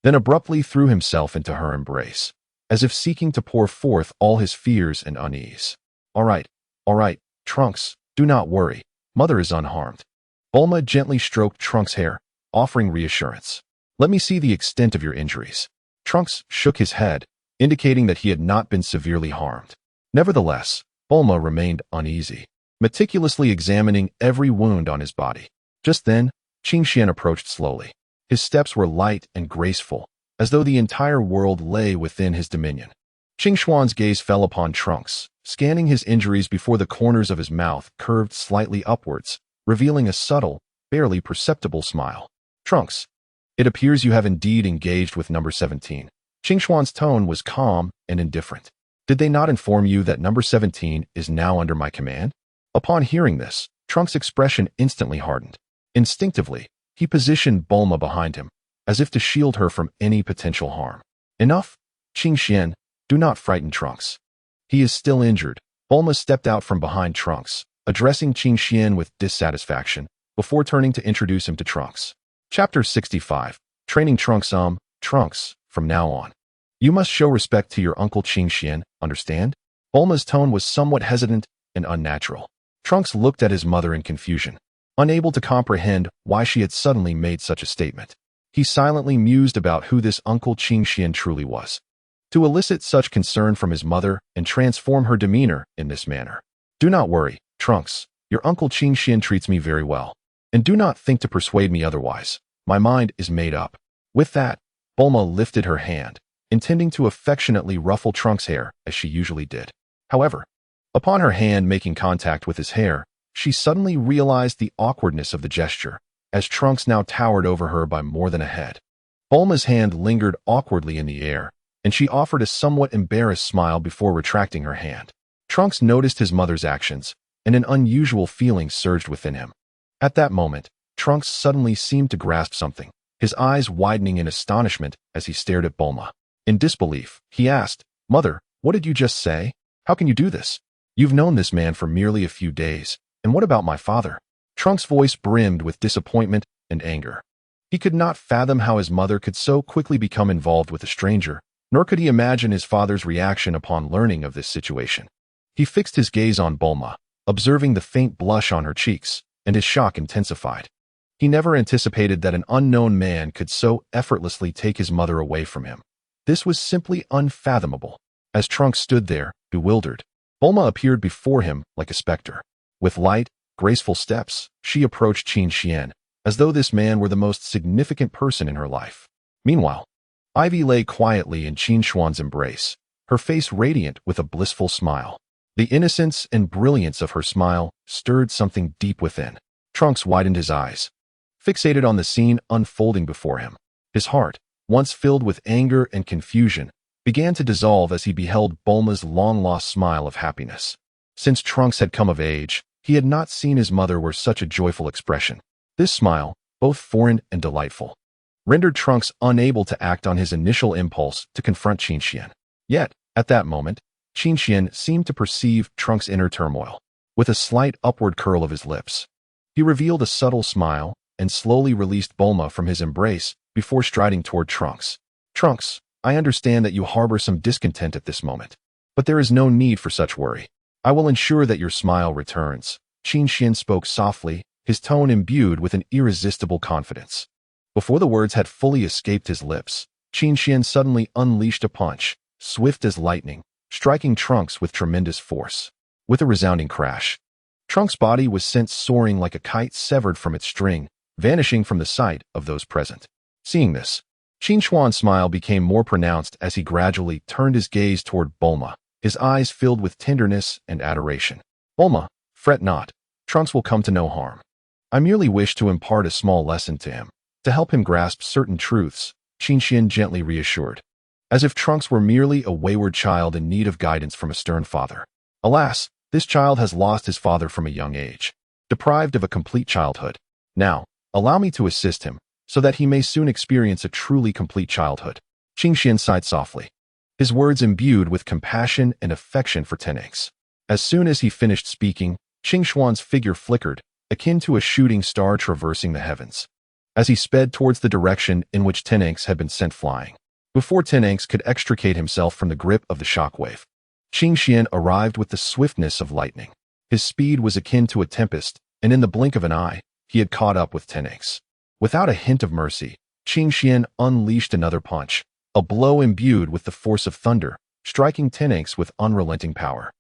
then abruptly threw himself into her embrace, as if seeking to pour forth all his fears and unease. All right, Trunks, do not worry. Mother is unharmed. Bulma gently stroked Trunks' hair, offering reassurance. Let me see the extent of your injuries. Trunks shook his head, indicating that he had not been severely harmed. Nevertheless, Bulma remained uneasy, meticulously examining every wound on his body. Just then, Qin Xian approached slowly. His steps were light and graceful, as though the entire world lay within his dominion. Qin Xuan's gaze fell upon Trunks, scanning his injuries before the corners of his mouth curved slightly upwards, revealing a subtle, barely perceptible smile. Trunks, it appears you have indeed engaged with Number 17. Qin Xuan's tone was calm and indifferent. Did they not inform you that Number 17 is now under my command? Upon hearing this, Trunks' expression instantly hardened. Instinctively, he positioned Bulma behind him, as if to shield her from any potential harm. Enough, Qin Xian, do not frighten Trunks. He is still injured. Bulma stepped out from behind Trunks, addressing Qin Xian with dissatisfaction, before turning to introduce him to Trunks. Chapter 65. Training Trunks. Trunks, from now on, you must show respect to your uncle Qin Xian, understand? Bulma's tone was somewhat hesitant and unnatural. Trunks looked at his mother in confusion, unable to comprehend why she had suddenly made such a statement. He silently mused about who this uncle Qin Xian truly was, to elicit such concern from his mother and transform her demeanor in this manner. Do not worry, Trunks, your uncle Qin Xian treats me very well, and do not think to persuade me otherwise. My mind is made up. With that, Bulma lifted her hand, intending to affectionately ruffle Trunks' hair as she usually did. However, upon her hand making contact with his hair, she suddenly realized the awkwardness of the gesture, as Trunks now towered over her by more than a head. Bulma's hand lingered awkwardly in the air, and she offered a somewhat embarrassed smile before retracting her hand. Trunks noticed his mother's actions, and an unusual feeling surged within him. At that moment, Trunks suddenly seemed to grasp something, his eyes widening in astonishment as he stared at Bulma. In disbelief, he asked, "Mother, what did you just say? How can you do this? You've known this man for merely a few days, and what about my father?" Trunks' voice brimmed with disappointment and anger. He could not fathom how his mother could so quickly become involved with a stranger, nor could he imagine his father's reaction upon learning of this situation. He fixed his gaze on Bulma, observing the faint blush on her cheeks, and his shock intensified. He never anticipated that an unknown man could so effortlessly take his mother away from him. This was simply unfathomable. As Trunks stood there, bewildered, Bulma appeared before him like a specter. With light, graceful steps, she approached Qin Xian, as though this man were the most significant person in her life. Meanwhile, Ivy lay quietly in Qin Xuan's embrace, her face radiant with a blissful smile. The innocence and brilliance of her smile stirred something deep within. Trunks widened his eyes, fixated on the scene unfolding before him. His heart, once filled with anger and confusion, began to dissolve as he beheld Bulma's long-lost smile of happiness. Since Trunks had come of age, he had not seen his mother wear such a joyful expression. This smile, both foreign and delightful, rendered Trunks unable to act on his initial impulse to confront Qin Xian. Yet, at that moment, Qin Xian seemed to perceive Trunks' inner turmoil. With a slight upward curl of his lips, he revealed a subtle smile and slowly released Bulma from his embrace before striding toward Trunks. "Trunks, I understand that you harbor some discontent at this moment, but there is no need for such worry. I will ensure that your smile returns." Qin Xian spoke softly, his tone imbued with an irresistible confidence. Before the words had fully escaped his lips, Qin Xian suddenly unleashed a punch, swift as lightning, striking Trunks with tremendous force. With a resounding crash, Trunks' body was sent soaring like a kite severed from its string, vanishing from the sight of those present. Seeing this, Qin Xuan's smile became more pronounced as he gradually turned his gaze toward Bulma, his eyes filled with tenderness and adoration. "Bulma, fret not. Trunks will come to no harm. I merely wish to impart a small lesson to him, to help him grasp certain truths," Qin Xian gently reassured, as if Trunks were merely a wayward child in need of guidance from a stern father. Alas, this child has lost his father from a young age, deprived of a complete childhood. Now, allow me to assist him, so that he may soon experience a truly complete childhood. Qin Xian sighed softly, his words imbued with compassion and affection for Tenenx. As soon as he finished speaking, Qin Xuan's figure flickered, akin to a shooting star traversing the heavens, as he sped towards the direction in which Tenenx had been sent flying. Before Tenenx could extricate himself from the grip of the shockwave, Qin Xian arrived with the swiftness of lightning. His speed was akin to a tempest, and in the blink of an eye, he had caught up with Tenenx. Without a hint of mercy, Qin Xian unleashed another punch, a blow imbued with the force of thunder, striking Tenenx with unrelenting power.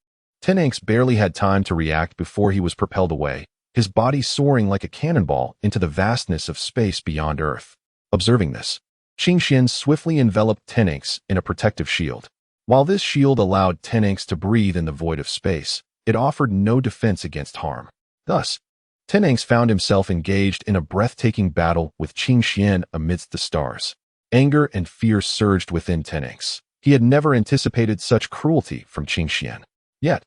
Tenenx barely had time to react before he was propelled away, his body soaring like a cannonball into the vastness of space beyond Earth. Observing this, Qin Xian swiftly enveloped Tenenx in a protective shield. While this shield allowed Tenenx to breathe in the void of space, it offered no defense against harm. Thus, Tenenx found himself engaged in a breathtaking battle with Qin Xian amidst the stars. Anger and fear surged within Tenenx. He had never anticipated such cruelty from Qin Xian. Yet,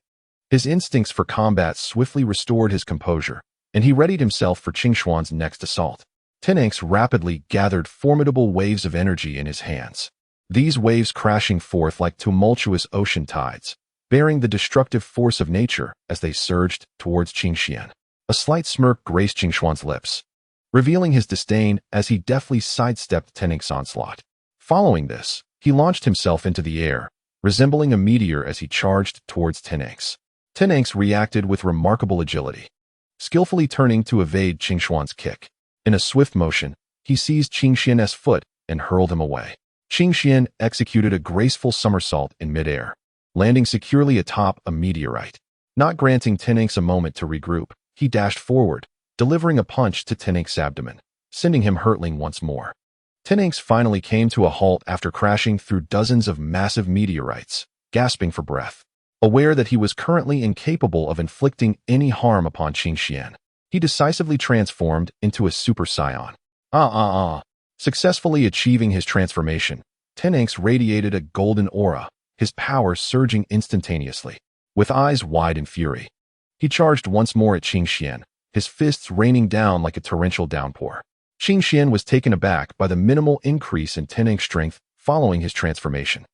his instincts for combat swiftly restored his composure, and he readied himself for Qin Xuan's next assault. Tenenx rapidly gathered formidable waves of energy in his hands. These waves crashing forth like tumultuous ocean tides, bearing the destructive force of nature as they surged towards Qin Xian. A slight smirk graced Qin Xuan's lips, revealing his disdain as he deftly sidestepped Tenenx's onslaught. Following this, he launched himself into the air, resembling a meteor as he charged towards Tenenx. Tenenx reacted with remarkable agility, skillfully turning to evade Qin Xuan's kick. In a swift motion, he seized Qin Xian's foot and hurled him away. Qin Xian executed a graceful somersault in midair, landing securely atop a meteorite. Not granting Tenenx a moment to regroup, he dashed forward, delivering a punch to Tenenx's abdomen, sending him hurtling once more. Tenenx finally came to a halt after crashing through dozens of massive meteorites, gasping for breath. Aware that he was currently incapable of inflicting any harm upon Qin Xian, he decisively transformed into a Super Saiyan. Successfully achieving his transformation, Tenenks radiated a golden aura, his power surging instantaneously. With eyes wide in fury, he charged once more at Qing Xian, his fists raining down like a torrential downpour. Qing Xian was taken aback by the minimal increase in Tenenks' strength following his transformation.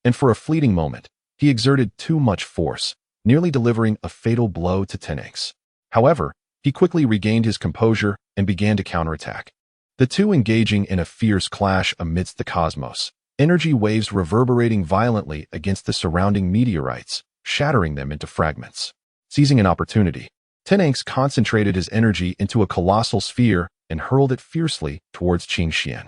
And for a fleeting moment, he exerted too much force, nearly delivering a fatal blow to Tenenks. However, he quickly regained his composure and began to counterattack. The two engaging in a fierce clash amidst the cosmos, energy waves reverberating violently against the surrounding meteorites, shattering them into fragments. Seizing an opportunity, Tenenks concentrated his energy into a colossal sphere and hurled it fiercely towards Qing Xian.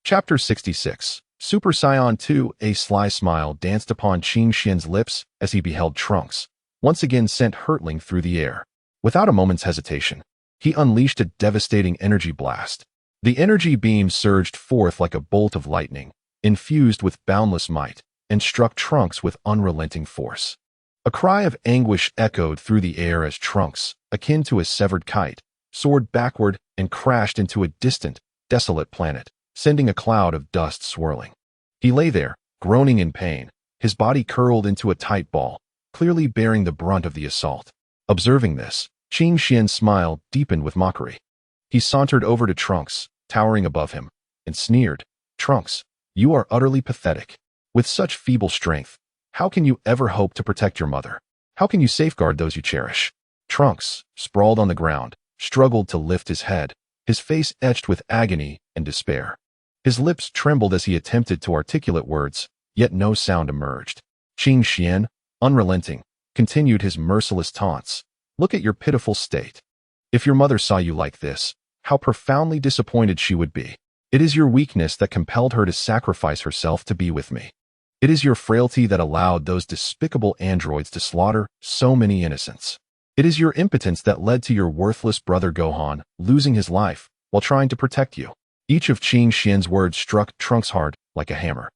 Chapter 66. Super Saiyan 2. A sly smile danced upon Qing Xian's lips as he beheld Trunks, once again sent hurtling through the air. Without a moment's hesitation, he unleashed a devastating energy blast. The energy beam surged forth like a bolt of lightning, infused with boundless might, and struck Trunks with unrelenting force. A cry of anguish echoed through the air as Trunks, akin to a severed kite, soared backward and crashed into a distant, desolate planet, sending a cloud of dust swirling. He lay there, groaning in pain, his body curled into a tight ball, clearly bearing the brunt of the assault. Observing this, Qing Xian's smile deepened with mockery. He sauntered over to Trunks, towering above him, and sneered, "Trunks, you are utterly pathetic. With such feeble strength, how can you ever hope to protect your mother? How can you safeguard those you cherish?" Trunks, sprawled on the ground, struggled to lift his head, his face etched with agony and despair. His lips trembled as he attempted to articulate words, yet no sound emerged. Qing Xian, unrelenting, continued his merciless taunts. "Look at your pitiful state. If your mother saw you like this, how profoundly disappointed she would be. It is your weakness that compelled her to sacrifice herself to be with me. It is your frailty that allowed those despicable androids to slaughter so many innocents. It is your impotence that led to your worthless brother Gohan losing his life while trying to protect you." Each of Qing Xian's words struck Trunks hard like a hammer,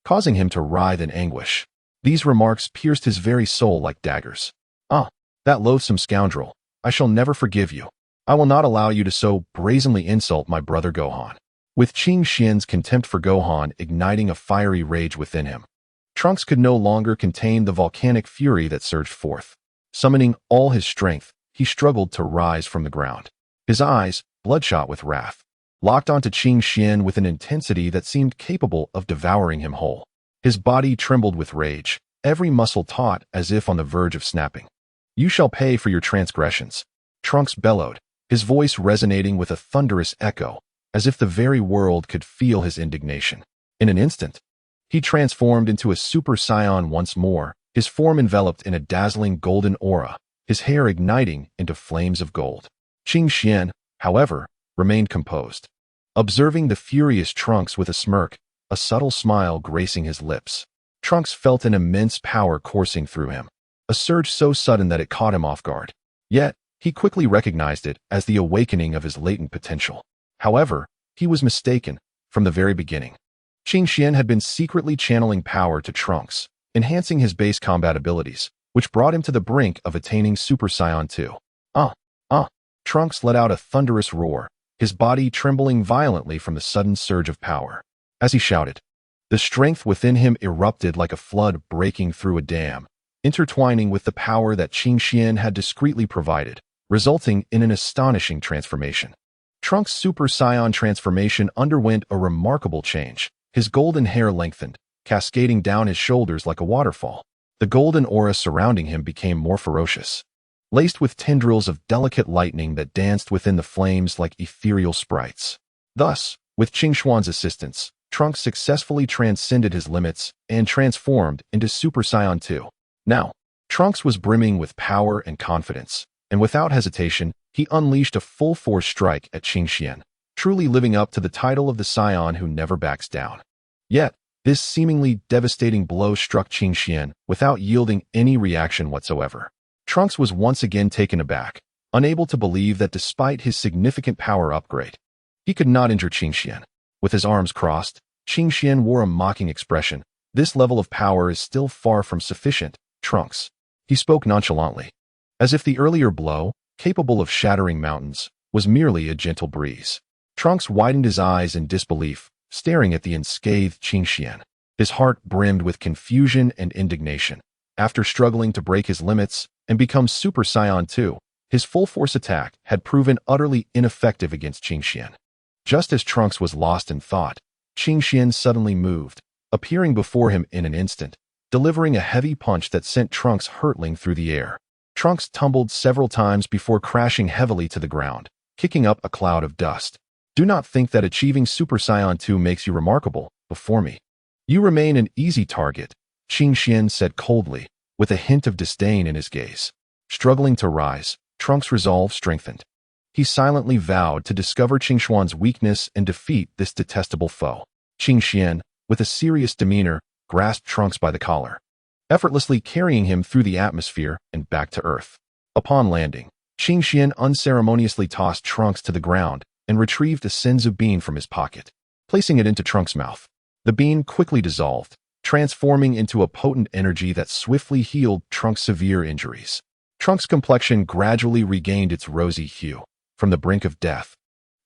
causing him to writhe in anguish. These remarks pierced his very soul like daggers. "Ah, that loathsome scoundrel, I shall never forgive you. I will not allow you to so brazenly insult my brother Gohan." With Qing Xian's contempt for Gohan igniting a fiery rage within him, Trunks could no longer contain the volcanic fury that surged forth. Summoning all his strength, he struggled to rise from the ground. His eyes, bloodshot with wrath, locked onto Qing Xian with an intensity that seemed capable of devouring him whole. His body trembled with rage, every muscle taut as if on the verge of snapping. "You shall pay for your transgressions," Trunks bellowed, his voice resonating with a thunderous echo, as if the very world could feel his indignation. In an instant, he transformed into a Super Saiyan once more, his form enveloped in a dazzling golden aura, his hair igniting into flames of gold. Qing Xian, however, remained composed, observing the furious Trunks with a smirk, a subtle smile gracing his lips. Trunks felt an immense power coursing through him, a surge so sudden that it caught him off guard. Yet, he quickly recognized it as the awakening of his latent potential. However, he was mistaken from the very beginning. Qing Xian had been secretly channeling power to Trunks, enhancing his base combat abilities, which brought him to the brink of attaining Super Saiyan 2. Trunks let out a thunderous roar, his body trembling violently from the sudden surge of power. As he shouted, the strength within him erupted like a flood breaking through a dam, intertwining with the power that Qing Xian had discreetly provided, resulting in an astonishing transformation. Trunks' Super Saiyan transformation underwent a remarkable change. His golden hair lengthened, cascading down his shoulders like a waterfall. The golden aura surrounding him became more ferocious, laced with tendrils of delicate lightning that danced within the flames like ethereal sprites. Thus, with Qing Xuan's assistance, Trunks successfully transcended his limits and transformed into Super Saiyan 2. Now, Trunks was brimming with power and confidence, and without hesitation, he unleashed a full-force strike at Qing Xian, truly living up to the title of the Saiyan who never backs down. Yet, this seemingly devastating blow struck Qing Xian without yielding any reaction whatsoever. Trunks was once again taken aback, unable to believe that despite his significant power upgrade, he could not injure Qing Xian. With his arms crossed, Qing Xian wore a mocking expression. "This level of power is still far from sufficient, Trunks." He spoke nonchalantly, as if the earlier blow, capable of shattering mountains, was merely a gentle breeze. Trunks widened his eyes in disbelief, staring at the unscathed Qingxian. His heart brimmed with confusion and indignation. After struggling to break his limits and become Super Saiyan 2, his full-force attack had proven utterly ineffective against Qingxian. Just as Trunks was lost in thought, Qingxian suddenly moved, appearing before him in an instant, delivering a heavy punch that sent Trunks hurtling through the air. Trunks tumbled several times before crashing heavily to the ground, kicking up a cloud of dust. Do not think that achieving Super Saiyan 2 makes you remarkable before me. You remain an easy target, Qingxian said coldly, with a hint of disdain in his gaze. Struggling to rise, Trunks' resolve strengthened. He silently vowed to discover Qingxuan's weakness and defeat this detestable foe. Qingxian, with a serious demeanor, grasped Trunks by the collar, effortlessly carrying him through the atmosphere and back to Earth. Upon landing, Qingxian unceremoniously tossed Trunks to the ground and retrieved a senzu bean from his pocket, placing it into Trunks' mouth. The bean quickly dissolved, transforming into a potent energy that swiftly healed Trunks' severe injuries. Trunks' complexion gradually regained its rosy hue. From the brink of death,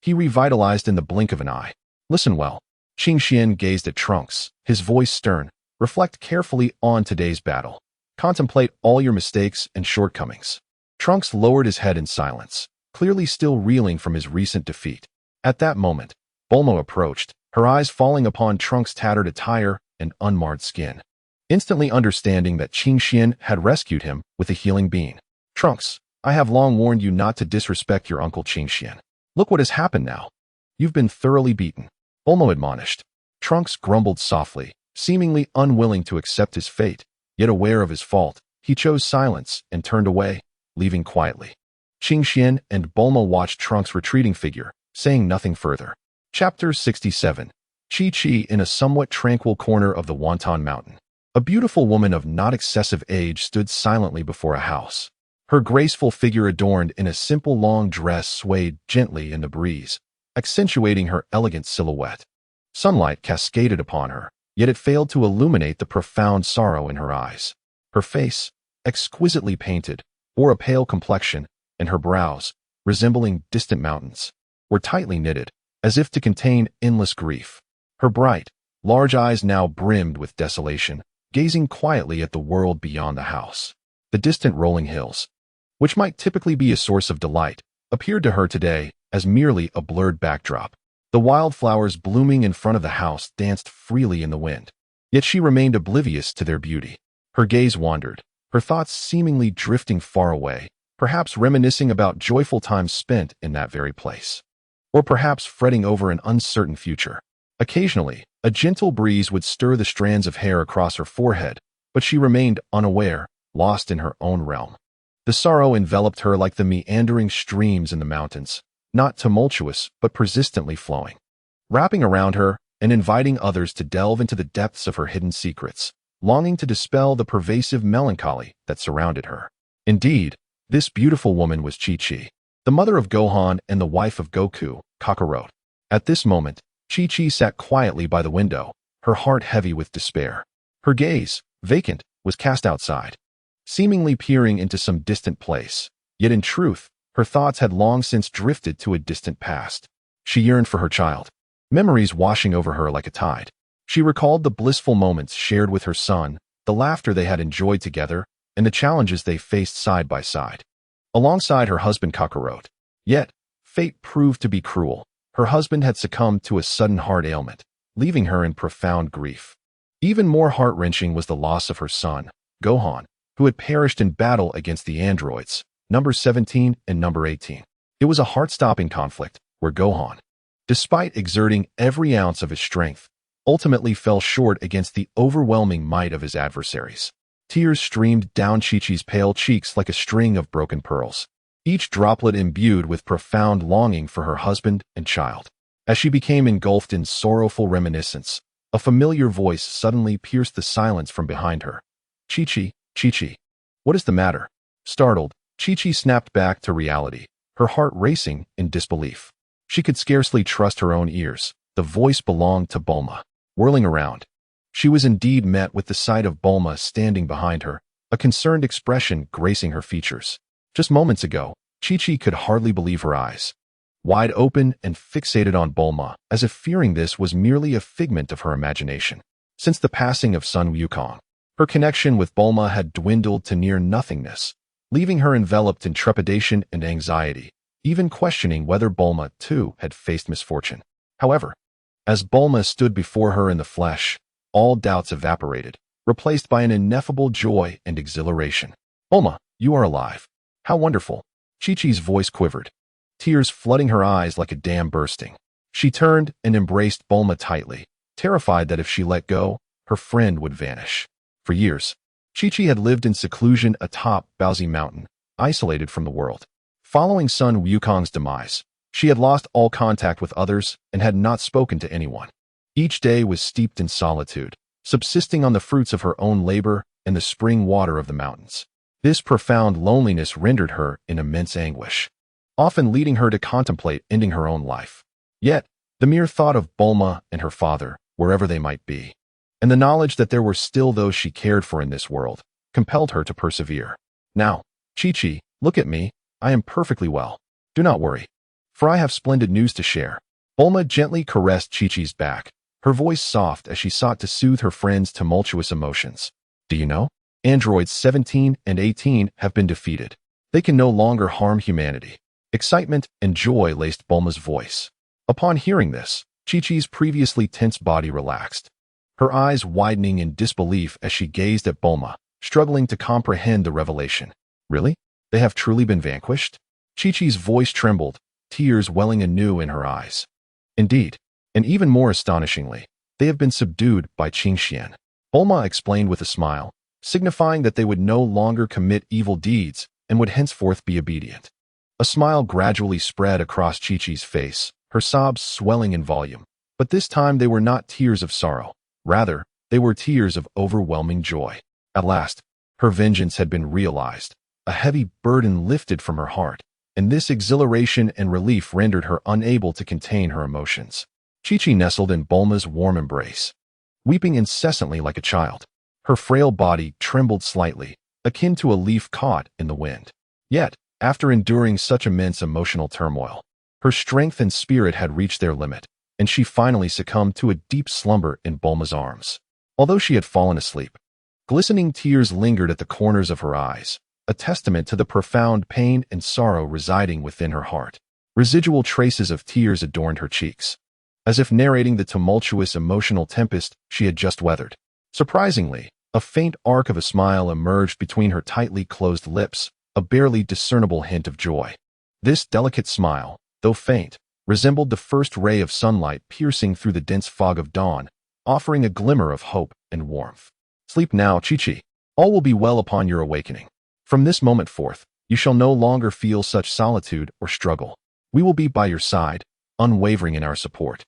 he revitalized in the blink of an eye. Listen well. Qingxian gazed at Trunks, his voice stern. Reflect carefully on today's battle. Contemplate all your mistakes and shortcomings. Trunks lowered his head in silence, clearly still reeling from his recent defeat. At that moment, Bulma approached, her eyes falling upon Trunks' tattered attire and unmarred skin. Instantly understanding that Qingxian had rescued him with a healing bean. Trunks, I have long warned you not to disrespect your uncle Qingxian. Look what has happened now. You've been thoroughly beaten. Bulma admonished. Trunks grumbled softly, seemingly unwilling to accept his fate, yet aware of his fault. He chose silence and turned away, leaving quietly. Qingxian and Bulma watched Trunks' retreating figure, saying nothing further. Chapter 67. Chi-Chi in a somewhat tranquil corner of the Wonton Mountain. A beautiful woman of not excessive age stood silently before a house. Her graceful figure adorned in a simple long dress swayed gently in the breeze, accentuating her elegant silhouette. Sunlight cascaded upon her, yet it failed to illuminate the profound sorrow in her eyes. Her face, exquisitely painted, bore a pale complexion, and her brows, resembling distant mountains, were tightly knitted, as if to contain endless grief. Her bright, large eyes now brimmed with desolation, gazing quietly at the world beyond the house. The distant rolling hills, which might typically be a source of delight, appeared to her today as merely a blurred backdrop. The wildflowers blooming in front of the house danced freely in the wind, yet she remained oblivious to their beauty. Her gaze wandered, her thoughts seemingly drifting far away, perhaps reminiscing about joyful times spent in that very place, or perhaps fretting over an uncertain future. Occasionally, a gentle breeze would stir the strands of hair across her forehead, but she remained unaware, lost in her own realm. The sorrow enveloped her like the meandering streams in the mountains, not tumultuous but persistently flowing, wrapping around her and inviting others to delve into the depths of her hidden secrets, longing to dispel the pervasive melancholy that surrounded her. Indeed, this beautiful woman was Chi-Chi, the mother of Gohan and the wife of Goku, Kakarot. At this moment, Chi-Chi sat quietly by the window, her heart heavy with despair. Her gaze, vacant, was cast outside, seemingly peering into some distant place. Yet in truth, her thoughts had long since drifted to a distant past. She yearned for her child, memories washing over her like a tide. She recalled the blissful moments shared with her son, the laughter they had enjoyed together, and the challenges they faced side by side, alongside her husband Kakarot. Yet, fate proved to be cruel. Her husband had succumbed to a sudden heart ailment, leaving her in profound grief. Even more heart-wrenching was the loss of her son, Gohan, who had perished in battle against the androids, number 17 and number 18. It was a heart-stopping conflict, where Gohan, despite exerting every ounce of his strength, ultimately fell short against the overwhelming might of his adversaries. Tears streamed down Chi-Chi's pale cheeks like a string of broken pearls, each droplet imbued with profound longing for her husband and child. As she became engulfed in sorrowful reminiscence, a familiar voice suddenly pierced the silence from behind her. Chi-Chi, Chi-Chi, what is the matter? Startled, Chi-Chi snapped back to reality, her heart racing in disbelief. She could scarcely trust her own ears. The voice belonged to Bulma. Whirling around, she was indeed met with the sight of Bulma standing behind her, a concerned expression gracing her features. Just moments ago, Chi-Chi could hardly believe her eyes. wide open and fixated on Bulma, as if fearing this was merely a figment of her imagination. Since the passing of son Wukong, her connection with Bulma had dwindled to near nothingness, leaving her enveloped in trepidation and anxiety, even questioning whether Bulma, too, had faced misfortune. However, as Bulma stood before her in the flesh, all doubts evaporated, replaced by an ineffable joy and exhilaration. "Bulma, you are alive. How wonderful." Chi-Chi's voice quivered, tears flooding her eyes like a dam bursting. She turned and embraced Bulma tightly, terrified that if she let go, her friend would vanish. For years, Chi-Chi had lived in seclusion atop Baozi Mountain, isolated from the world. Following son Wukong's demise, she had lost all contact with others and had not spoken to anyone. Each day was steeped in solitude, subsisting on the fruits of her own labor and the spring water of the mountains. This profound loneliness rendered her in immense anguish, often leading her to contemplate ending her own life. Yet, the mere thought of Bulma and her father, wherever they might be, and the knowledge that there were still those she cared for in this world, compelled her to persevere. "Now, Chi-Chi, look at me. I am perfectly well. Do not worry, for I have splendid news to share." Bulma gently caressed Chi-Chi's back, her voice soft as she sought to soothe her friend's tumultuous emotions. "Do you know? Androids 17 and 18 have been defeated. They can no longer harm humanity." Excitement and joy laced Bulma's voice. Upon hearing this, Chi-Chi's previously tense body relaxed, her eyes widening in disbelief as she gazed at Bulma, struggling to comprehend the revelation. "Really? They have truly been vanquished?" Chi-Chi's voice trembled, tears welling anew in her eyes. "Indeed, and even more astonishingly, they have been subdued by Qingxian," Bulma explained with a smile, signifying that they would no longer commit evil deeds and would henceforth be obedient. A smile gradually spread across Chi-Chi's face, her sobs swelling in volume. But this time they were not tears of sorrow. Rather, they were tears of overwhelming joy. At last, her vengeance had been realized, a heavy burden lifted from her heart, and this exhilaration and relief rendered her unable to contain her emotions. Chi-Chi nestled in Bulma's warm embrace, weeping incessantly like a child. Her frail body trembled slightly, akin to a leaf caught in the wind. Yet, after enduring such immense emotional turmoil, her strength and spirit had reached their limit, and she finally succumbed to a deep slumber in Bulma's arms. Although she had fallen asleep, glistening tears lingered at the corners of her eyes, a testament to the profound pain and sorrow residing within her heart. Residual traces of tears adorned her cheeks, as if narrating the tumultuous emotional tempest she had just weathered. Surprisingly, a faint arc of a smile emerged between her tightly closed lips, a barely discernible hint of joy. This delicate smile, though faint, resembled the first ray of sunlight piercing through the dense fog of dawn, offering a glimmer of hope and warmth. "Sleep now, Chi-Chi. All will be well upon your awakening. From this moment forth, you shall no longer feel such solitude or struggle. We will be by your side, unwavering in our support."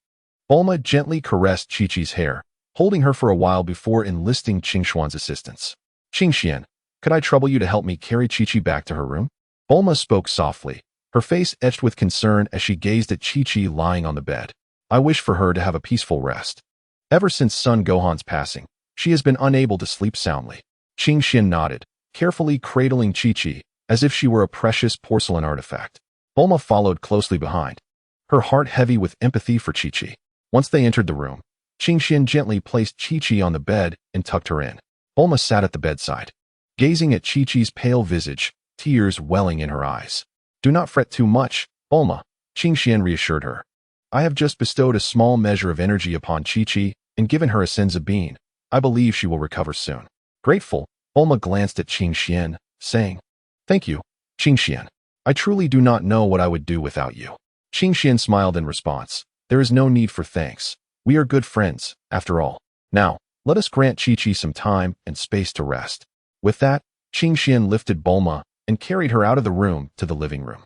Bulma gently caressed Chi-Chi's hair, holding her for a while before enlisting Qingxuan's assistance. "Qingxian, could I trouble you to help me carry Chi-Chi back to her room?" Bulma spoke softly, her face etched with concern as she gazed at Chi-Chi lying on the bed. "I wish for her to have a peaceful rest. Ever since son Gohan's passing, she has been unable to sleep soundly." Qingxian nodded, carefully cradling Chi-Chi as if she were a precious porcelain artifact. Bulma followed closely behind, her heart heavy with empathy for Chi-Chi. Once they entered the room, Qingxian gently placed Chi-Chi on the bed and tucked her in. Bulma sat at the bedside, gazing at Chi-Chi's pale visage, tears welling in her eyes. "Do not fret too much, Bulma," Qingxian reassured her. "I have just bestowed a small measure of energy upon Chi-Chi and given her a senzu bean. I believe she will recover soon." Grateful, Bulma glanced at Qingxian, saying, "Thank you, Qingxian. I truly do not know what I would do without you." Qingxian smiled in response. "There is no need for thanks. We are good friends, after all. Now, let us grant Chi-Chi some time and space to rest." With that, Qingxian lifted Bulma and carried her out of the room to the living room.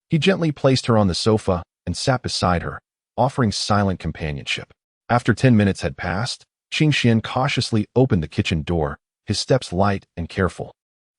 He gently placed her on the sofa and sat beside her, offering silent companionship. After 10 minutes had passed, Qingxian cautiously opened the kitchen door, his steps light and careful,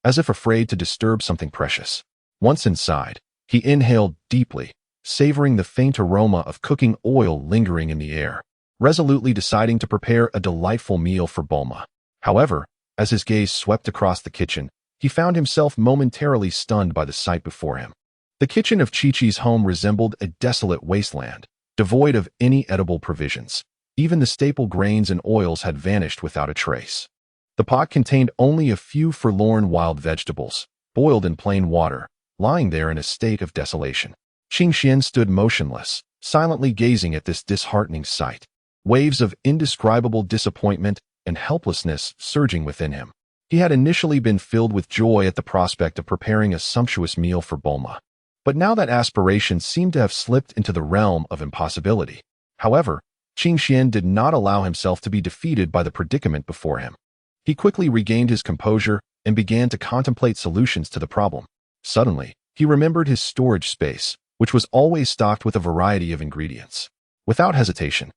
as if afraid to disturb something precious. Once inside, he inhaled deeply, savoring the faint aroma of cooking oil lingering in the air, resolutely deciding to prepare a delightful meal for Bulma. However, as his gaze swept across the kitchen, he found himself momentarily stunned by the sight before him. The kitchen of Chi-Chi's home resembled a desolate wasteland, devoid of any edible provisions. Even the staple grains and oils had vanished without a trace. The pot contained only a few forlorn wild vegetables, boiled in plain water, lying there in a state of desolation. Qing Xian stood motionless, silently gazing at this disheartening sight, waves of indescribable disappointment and helplessness surging within him. He had initially been filled with joy at the prospect of preparing a sumptuous meal for Bulma, but now that aspiration seemed to have slipped into the realm of impossibility. However, Qing Xian did not allow himself to be defeated by the predicament before him. He quickly regained his composure and began to contemplate solutions to the problem. Suddenly, he remembered his storage space, which was always stocked with a variety of ingredients. Without hesitation,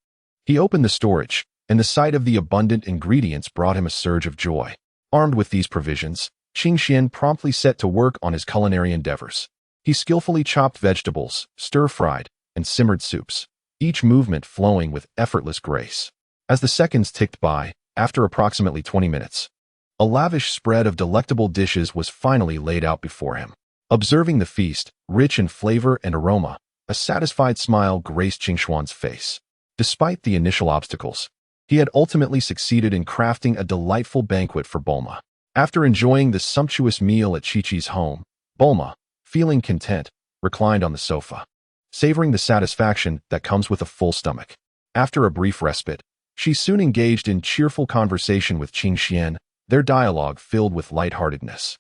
he opened the storage, and the sight of the abundant ingredients brought him a surge of joy. Armed with these provisions, Qing Xian promptly set to work on his culinary endeavors. He skillfully chopped vegetables, stir-fried, and simmered soups, each movement flowing with effortless grace. As the seconds ticked by, after approximately 20 minutes, a lavish spread of delectable dishes was finally laid out before him. Observing the feast, rich in flavor and aroma, a satisfied smile graced Qing Xuan's face. Despite the initial obstacles, he had ultimately succeeded in crafting a delightful banquet for Bulma. After enjoying the sumptuous meal at Chi-Chi's home, Bulma, feeling content, reclined on the sofa, savoring the satisfaction that comes with a full stomach. After a brief respite, she soon engaged in cheerful conversation with Qing Xian, their dialogue filled with lightheartedness,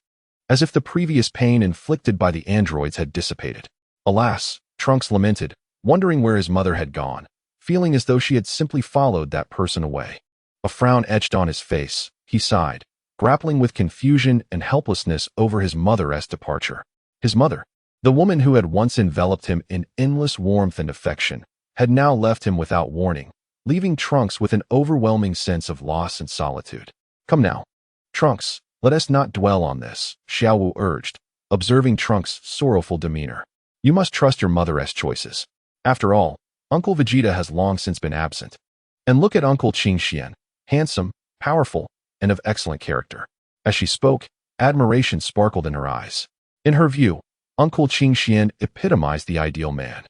as if the previous pain inflicted by the androids had dissipated. Alas, Trunks lamented, wondering where his mother had gone, feeling as though she had simply followed that person away. A frown etched on his face, he sighed, grappling with confusion and helplessness over his mother's departure. His mother, the woman who had once enveloped him in endless warmth and affection, had now left him without warning, leaving Trunks with an overwhelming sense of loss and solitude. Come now, Trunks, let us not dwell on this, Xiao Wu urged, observing Trunks' sorrowful demeanor. You must trust your mother's choices. After all, Uncle Vegeta has long since been absent. And look at Uncle Qing Xian, handsome, powerful, and of excellent character. As she spoke, admiration sparkled in her eyes. In her view, Uncle Qing Xian epitomized the ideal man,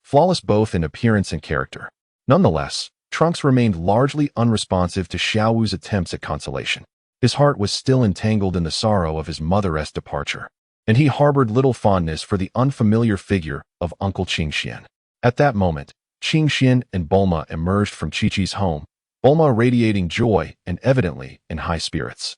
flawless both in appearance and character. Nonetheless, Trunks remained largely unresponsive to Xiao Wu's attempts at consolation. His heart was still entangled in the sorrow of his mother's departure, and he harbored little fondness for the unfamiliar figure of Uncle Qing Xian. At that moment, Qing Xian and Bulma emerged from Chi-Chi's home, Bulma radiating joy and evidently in high spirits.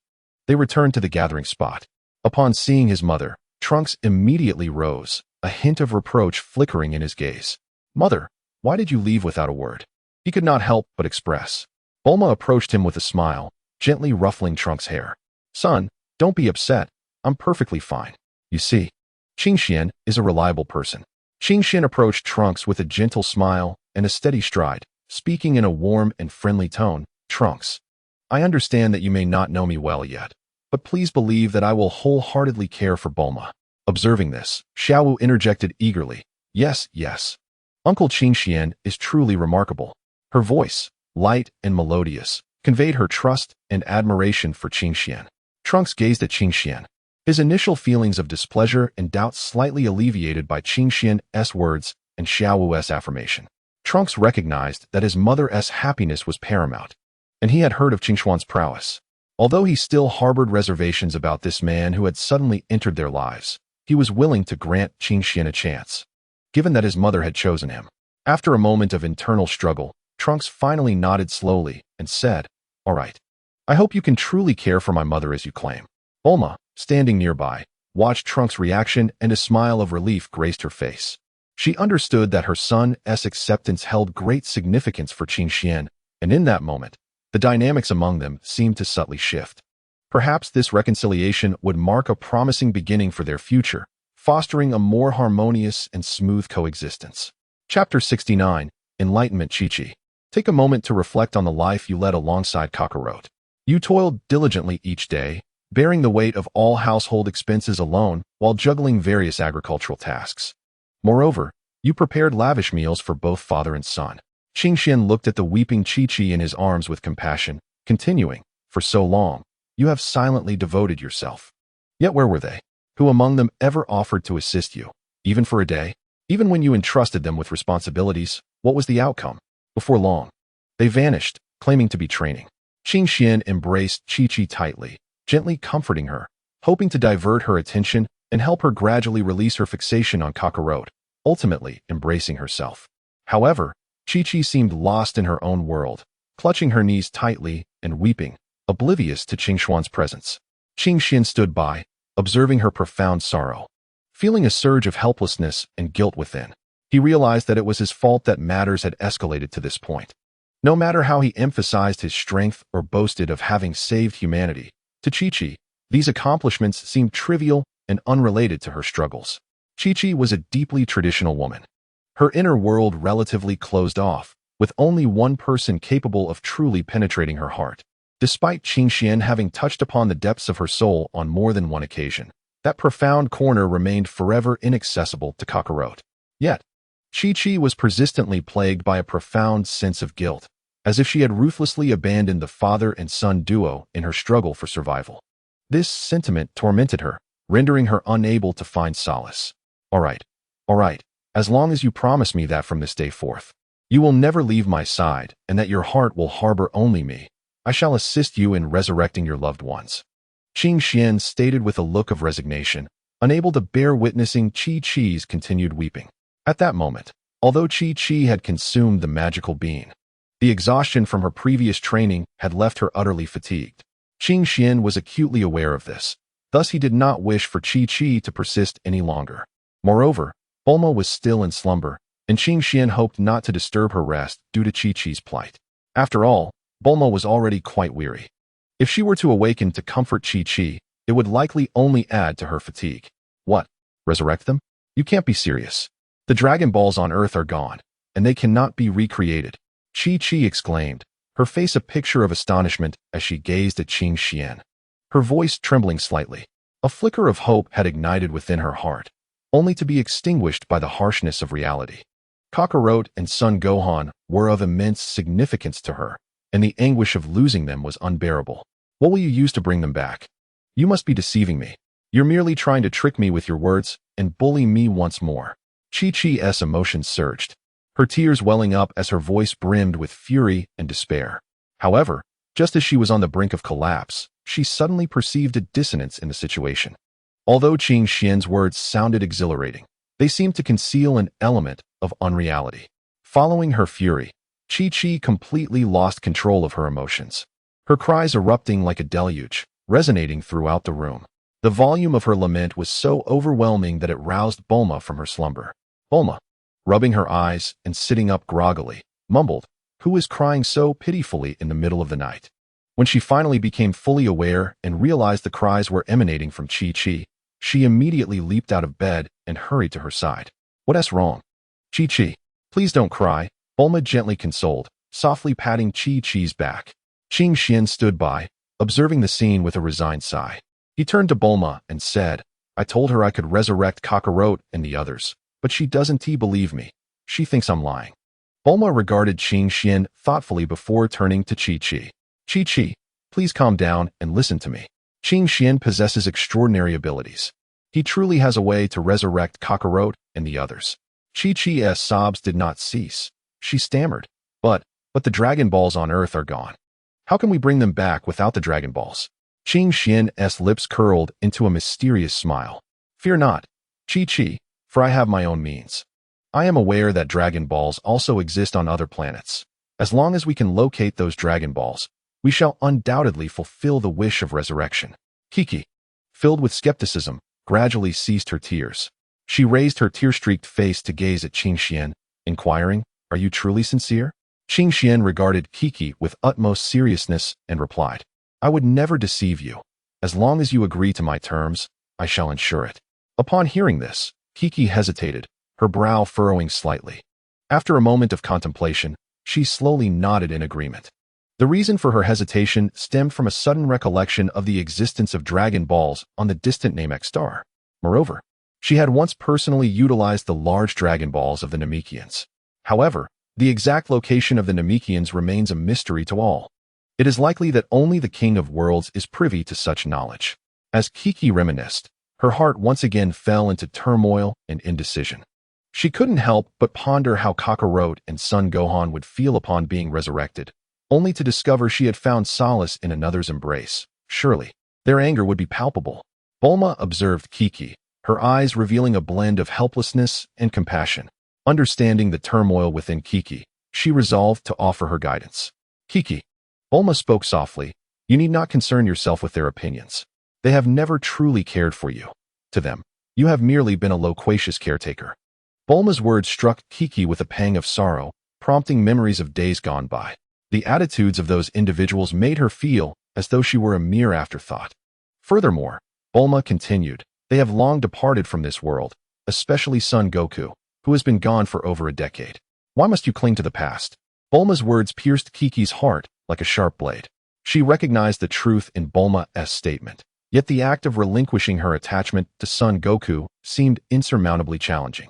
They returned to the gathering spot. Upon seeing his mother, Trunks immediately rose, a hint of reproach flickering in his gaze. Mother, why did you leave without a word? He could not help but express. Bulma approached him with a smile, gently ruffling Trunks' hair. Son, don't be upset. I'm perfectly fine. You see, Qing Xian is a reliable person. Qing Xian approached Trunks with a gentle smile and a steady stride, speaking in a warm and friendly tone. Trunks, I understand that you may not know me well yet, but please believe that I will wholeheartedly care for Bulma. Observing this, Xiao Wu interjected eagerly. Yes, yes. Uncle Qing Xian is truly remarkable. Her voice, light and melodious, conveyed her trust and admiration for Qing Xian. Trunks gazed at Qing Xian, his initial feelings of displeasure and doubt slightly alleviated by Qing Xian's words and Xiao Wu's affirmation. Trunks recognized that his mother's happiness was paramount, and he had heard of Qing Xuan's prowess. Although he still harbored reservations about this man who had suddenly entered their lives, he was willing to grant Qing Xian a chance, given that his mother had chosen him. After a moment of internal struggle, Trunks finally nodded slowly and said, All right. I hope you can truly care for my mother as you claim. Bulma, standing nearby, watched Trunks' reaction and a smile of relief graced her face. She understood that her son's acceptance held great significance for Qing Xian, and in that moment, the dynamics among them seemed to subtly shift. Perhaps this reconciliation would mark a promising beginning for their future, fostering a more harmonious and smooth coexistence. Chapter 69, Enlightenment Chi-Chi. Take a moment to reflect on the life you led alongside Kakarot. You toiled diligently each day, bearing the weight of all household expenses alone while juggling various agricultural tasks. Moreover, you prepared lavish meals for both father and son. Qing Xian looked at the weeping Chi-Chi in his arms with compassion, continuing, For so long, you have silently devoted yourself. Yet where were they? Who among them ever offered to assist you, Even for a day? Even when you entrusted them with responsibilities, what was the outcome? Before long, they vanished, claiming to be training. Qing Xian embraced Chi-Chi tightly, gently comforting her, hoping to divert her attention and help her gradually release her fixation on Kakarot, ultimately embracing herself. However, Chi-Chi seemed lost in her own world, clutching her knees tightly and weeping, oblivious to Qing Xuan's presence. Qing Xian stood by, observing her profound sorrow. Feeling a surge of helplessness and guilt within, he realized that it was his fault that matters had escalated to this point. No matter how he emphasized his strength or boasted of having saved humanity, to Chi-Chi, these accomplishments seemed trivial and unrelated to her struggles. Chi-Chi was a deeply traditional woman. Her inner world relatively closed off, with only one person capable of truly penetrating her heart. Despite Qing Xian having touched upon the depths of her soul on more than one occasion, that profound corner remained forever inaccessible to Kakarot. Yet, Chi-Chi was persistently plagued by a profound sense of guilt, as if she had ruthlessly abandoned the father and son duo in her struggle for survival. This sentiment tormented her, rendering her unable to find solace. All right, as long as you promise me that from this day forth, you will never leave my side and that your heart will harbor only me, I shall assist you in resurrecting your loved ones. Qing Xian stated with a look of resignation, unable to bear witnessing Chi-Chi's continued weeping. At that moment, although Chi-Chi had consumed the magical being, the exhaustion from her previous training had left her utterly fatigued. Qing Xian was acutely aware of this, thus he did not wish for Chi-Chi to persist any longer. Moreover, Bulma was still in slumber, and Qing Xian hoped not to disturb her rest due to Chi-Chi's plight. After all, Bulma was already quite weary. If she were to awaken to comfort Chi-Chi, it would likely only add to her fatigue. What? Resurrect them? You can't be serious. The Dragon Balls on Earth are gone, and they cannot be recreated. Chi-Chi exclaimed, her face a picture of astonishment as she gazed at Qing Xian. Her voice trembling slightly. A flicker of hope had ignited within her heart, only to be extinguished by the harshness of reality. Kakarot and Son Gohan were of immense significance to her, and the anguish of losing them was unbearable. What will you use to bring them back? You must be deceiving me. You're merely trying to trick me with your words and bully me once more. Chi-Chi's emotions surged, her tears welling up as her voice brimmed with fury and despair. However, just as she was on the brink of collapse, she suddenly perceived a dissonance in the situation. Although Qing Xian's words sounded exhilarating, they seemed to conceal an element of unreality. Following her fury, Chi-Chi completely lost control of her emotions, her cries erupting like a deluge, resonating throughout the room. The volume of her lament was so overwhelming that it roused Bulma from her slumber. Bulma, rubbing her eyes and sitting up groggily, mumbled, "Who is crying so pitifully in the middle of the night?" When she finally became fully aware and realized the cries were emanating from Chi-Chi, she immediately leaped out of bed and hurried to her side. "What's wrong?" "Chi-Chi, please don't cry," Bulma gently consoled, softly patting Chi-Chi's back. Qing Xian stood by, observing the scene with a resigned sigh. He turned to Bulma and said, "I told her I could resurrect Kakarot and the others, but she doesn't believe me. She thinks I'm lying." Bulma regarded Qing Xian thoughtfully before turning to Chi-Chi. "Chi-Chi, please calm down and listen to me. Qing Xian possesses extraordinary abilities. He truly has a way to resurrect Kakarot and the others." Chi-Chi's sobs did not cease. She stammered, but the Dragon Balls on Earth are gone. How can we bring them back without the Dragon Balls?" Qing Xian's lips curled into a mysterious smile. "Fear not, Chi-Chi, for I have my own means. I am aware that Dragon Balls also exist on other planets. As long as we can locate those Dragon Balls, we shall undoubtedly fulfill the wish of resurrection." Kiki, filled with skepticism, gradually ceased her tears. She raised her tear-streaked face to gaze at Qing Xian, inquiring, "Are you truly sincere?" Qing Xian regarded Kiki with utmost seriousness and replied, "I would never deceive you. As long as you agree to my terms, I shall ensure it." Upon hearing this, Kiki hesitated, her brow furrowing slightly. After a moment of contemplation, she slowly nodded in agreement. The reason for her hesitation stemmed from a sudden recollection of the existence of Dragon Balls on the distant Namek star. Moreover, she had once personally utilized the large Dragon Balls of the Namekians. However, the exact location of the Namekians remains a mystery to all. It is likely that only the King of Worlds is privy to such knowledge. As Kiki reminisced, Her heart once again fell into turmoil and indecision. She couldn't help but ponder how Kakarot and son Gohan would feel upon being resurrected, only to discover she had found solace in another's embrace. Surely, their anger would be palpable. Bulma observed Kiki, her eyes revealing a blend of helplessness and compassion. Understanding the turmoil within Kiki, she resolved to offer her guidance. Kiki, Bulma spoke softly, you need not concern yourself with their opinions. They have never truly cared for you. To them, you have merely been a loquacious caretaker. Bulma's words struck Kiki with a pang of sorrow, prompting memories of days gone by. The attitudes of those individuals made her feel as though she were a mere afterthought. Furthermore, Bulma continued, they have long departed from this world, especially Son Goku, who has been gone for over a decade. Why must you cling to the past? Bulma's words pierced Kiki's heart like a sharp blade. She recognized the truth in Bulma's statement, yet the act of relinquishing her attachment to Son Goku seemed insurmountably challenging.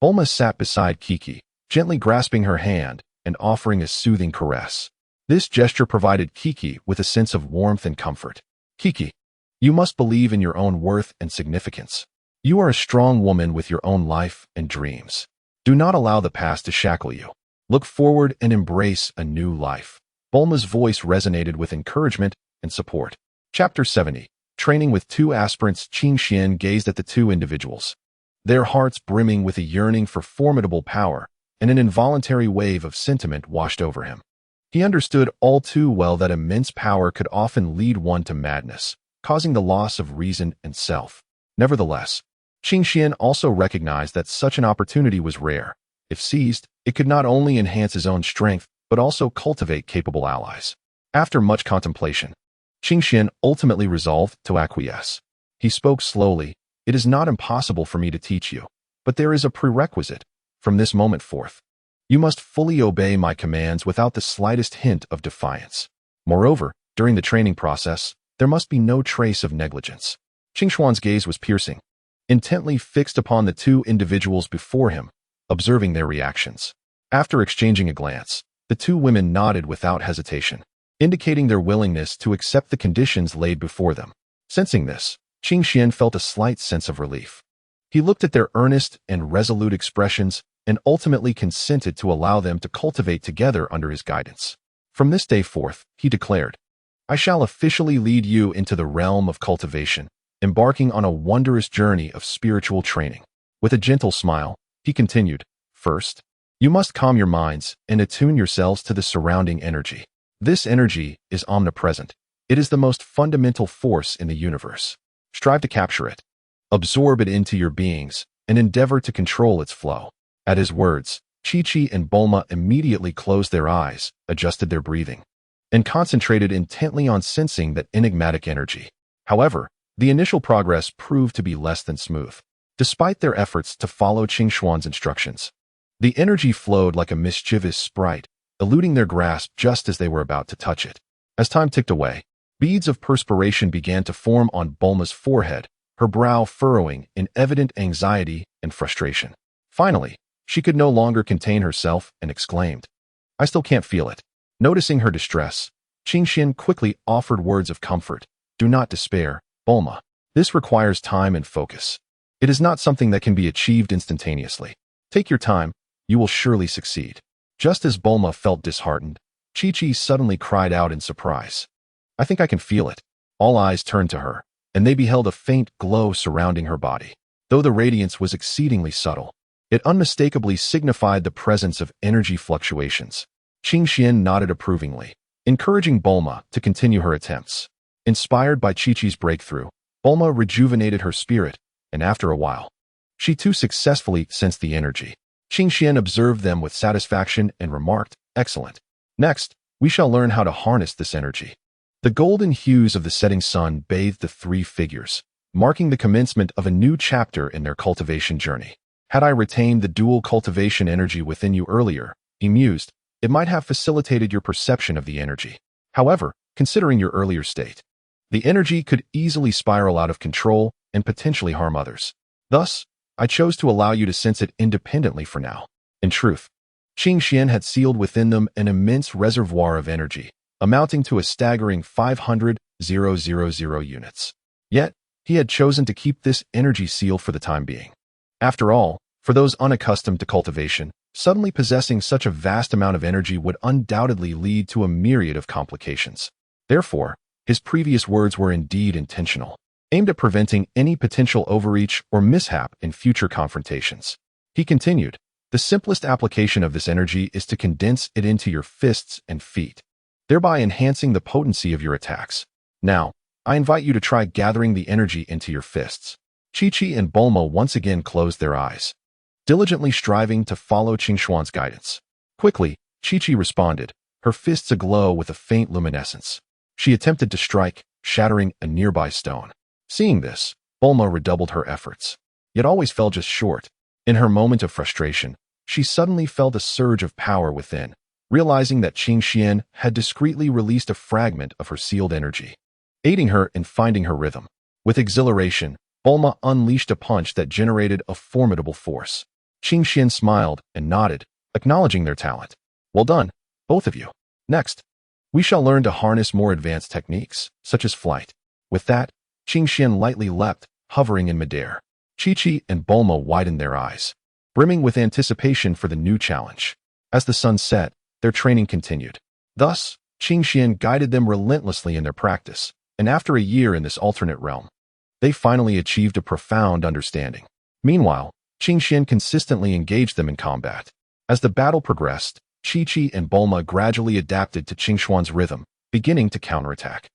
Bulma sat beside Kiki, gently grasping her hand and offering a soothing caress. This gesture provided Kiki with a sense of warmth and comfort. Kiki, you must believe in your own worth and significance. You are a strong woman with your own life and dreams. Do not allow the past to shackle you. Look forward and embrace a new life. Bulma's voice resonated with encouragement and support. Chapter 70. Training with two aspirants. Qin Xian gazed at the two individuals, their hearts brimming with a yearning for formidable power, and an involuntary wave of sentiment washed over him. He understood all too well that immense power could often lead one to madness, causing the loss of reason and self. Nevertheless, Qin Xian also recognized that such an opportunity was rare. If seized, it could not only enhance his own strength, but also cultivate capable allies. After much contemplation, Qin Xian ultimately resolved to acquiesce. He spoke slowly, it is not impossible for me to teach you, but there is a prerequisite. From this moment forth, you must fully obey my commands without the slightest hint of defiance. Moreover, during the training process, there must be no trace of negligence. Qin Xuan's gaze was piercing, intently fixed upon the two individuals before him, observing their reactions. After exchanging a glance, the two women nodded without hesitation, indicating their willingness to accept the conditions laid before them. Sensing this, Qin Xian felt a slight sense of relief. He looked at their earnest and resolute expressions and ultimately consented to allow them to cultivate together under his guidance. From this day forth, he declared, I shall officially lead you into the realm of cultivation, embarking on a wondrous journey of spiritual training. With a gentle smile, he continued, first, you must calm your minds and attune yourselves to the surrounding energy. This energy is omnipresent. It is the most fundamental force in the universe. Strive to capture it. Absorb it into your beings and endeavor to control its flow. At his words, Chi-Chi and Bulma immediately closed their eyes, adjusted their breathing, and concentrated intently on sensing that enigmatic energy. However, the initial progress proved to be less than smooth. Despite their efforts to follow Qin Xuan's instructions, the energy flowed like a mischievous sprite, eluding their grasp just as they were about to touch it. As time ticked away, beads of perspiration began to form on Bulma's forehead, her brow furrowing in evident anxiety and frustration. Finally, she could no longer contain herself and exclaimed, I still can't feel it. Noticing her distress, Qin Xian quickly offered words of comfort. Do not despair, Bulma. This requires time and focus. It is not something that can be achieved instantaneously. Take your time, you will surely succeed. Just as Bulma felt disheartened, Chi-Chi suddenly cried out in surprise. I think I can feel it. All eyes turned to her, and they beheld a faint glow surrounding her body. Though the radiance was exceedingly subtle, it unmistakably signified the presence of energy fluctuations. Qin Xian nodded approvingly, encouraging Bulma to continue her attempts. Inspired by Chi-Chi's breakthrough, Bulma rejuvenated her spirit, and after a while, she too successfully sensed the energy. Qin Xian observed them with satisfaction and remarked, excellent. Next, we shall learn how to harness this energy. The golden hues of the setting sun bathed the three figures, marking the commencement of a new chapter in their cultivation journey. Had I retained the dual cultivation energy within you earlier, he mused, it might have facilitated your perception of the energy. However, considering your earlier state, the energy could easily spiral out of control and potentially harm others. Thus, I chose to allow you to sense it independently for now. In truth, Qin Xian had sealed within them an immense reservoir of energy, amounting to a staggering 500,000 units. Yet, he had chosen to keep this energy sealed for the time being. After all, for those unaccustomed to cultivation, suddenly possessing such a vast amount of energy would undoubtedly lead to a myriad of complications. Therefore, his previous words were indeed intentional, aimed at preventing any potential overreach or mishap in future confrontations. He continued, "The simplest application of this energy is to condense it into your fists and feet, thereby enhancing the potency of your attacks. Now, I invite you to try gathering the energy into your fists." Chi-Chi and Bulma once again closed their eyes, diligently striving to follow Qingxuan's guidance. Quickly, Chi-Chi responded, her fists aglow with a faint luminescence. She attempted to strike, shattering a nearby stone. Seeing this, Bulma redoubled her efforts, yet always fell just short. In her moment of frustration, she suddenly felt a surge of power within, realizing that Qingxian had discreetly released a fragment of her sealed energy, aiding her in finding her rhythm. With exhilaration, Bulma unleashed a punch that generated a formidable force. Qingxian smiled and nodded, acknowledging their talent. "Well done, both of you. Next, we shall learn to harness more advanced techniques, such as flight." With that, Qingxian lightly leapt, hovering in midair. Chi-Chi and Bulma widened their eyes, brimming with anticipation for the new challenge. As the sun set, their training continued. Thus, Qingxian guided them relentlessly in their practice, and after a year in this alternate realm, they finally achieved a profound understanding. Meanwhile, Qingxian consistently engaged them in combat. As the battle progressed, Chi-Chi and Bulma gradually adapted to Qingxuan's rhythm, beginning to counterattack.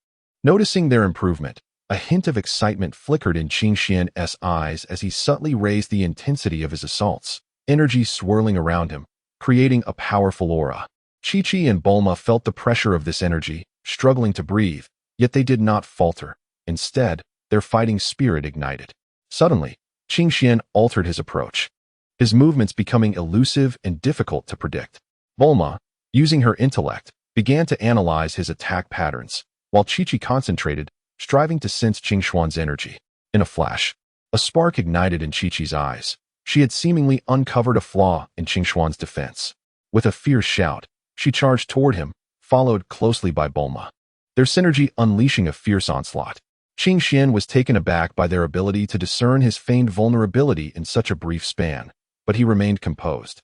Noticing their improvement, a hint of excitement flickered in Qingxian's eyes as he subtly raised the intensity of his assaults, energy swirling around him, creating a powerful aura. Chi-Chi and Bulma felt the pressure of this energy, struggling to breathe, yet they did not falter. Instead, their fighting spirit ignited. Suddenly, Qingxian altered his approach, his movements becoming elusive and difficult to predict. Bulma, using her intellect, began to analyze his attack patterns, while Chi-Chi concentrated, striving to sense Qingxuan's energy. In a flash, a spark ignited in Chi-Chi's eyes. She had seemingly uncovered a flaw in Qingxuan's defense. With a fierce shout, she charged toward him, followed closely by Bulma, their synergy unleashing a fierce onslaught. Qingxian was taken aback by their ability to discern his feigned vulnerability in such a brief span, but he remained composed,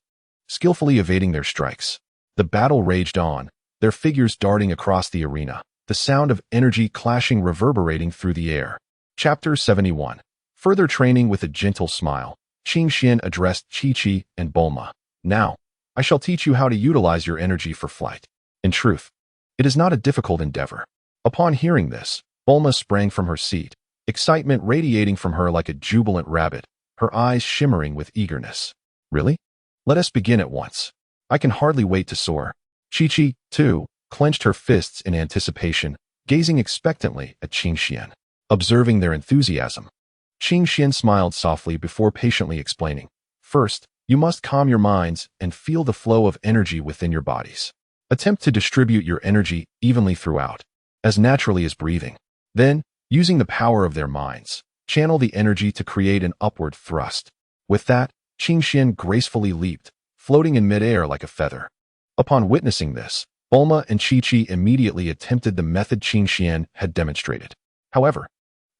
skillfully evading their strikes. The battle raged on, their figures darting across the arena, the sound of energy clashing reverberating through the air. Chapter 71. Further training. With a gentle smile, Qingxian addressed Chi-Chi and Bulma. "Now, I shall teach you how to utilize your energy for flight. In truth, it is not a difficult endeavor." Upon hearing this, Bulma sprang from her seat, excitement radiating from her like a jubilant rabbit, her eyes shimmering with eagerness. "Really? Let us begin at once. I can hardly wait to soar." Chi-Chi, too, clenched her fists in anticipation, gazing expectantly at Qingxian. Observing their enthusiasm, Qingxian smiled softly before patiently explaining. "First, you must calm your minds and feel the flow of energy within your bodies. Attempt to distribute your energy evenly throughout, as naturally as breathing. Then, using the power of their minds, channel the energy to create an upward thrust." With that, Qingxian gracefully leaped, floating in midair like a feather. Upon witnessing this, Bulma and Chi-Chi immediately attempted the method Qingxian had demonstrated. However,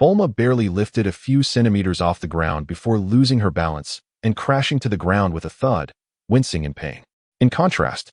Bulma barely lifted a few centimeters off the ground before losing her balance and crashing to the ground with a thud, wincing in pain. In contrast,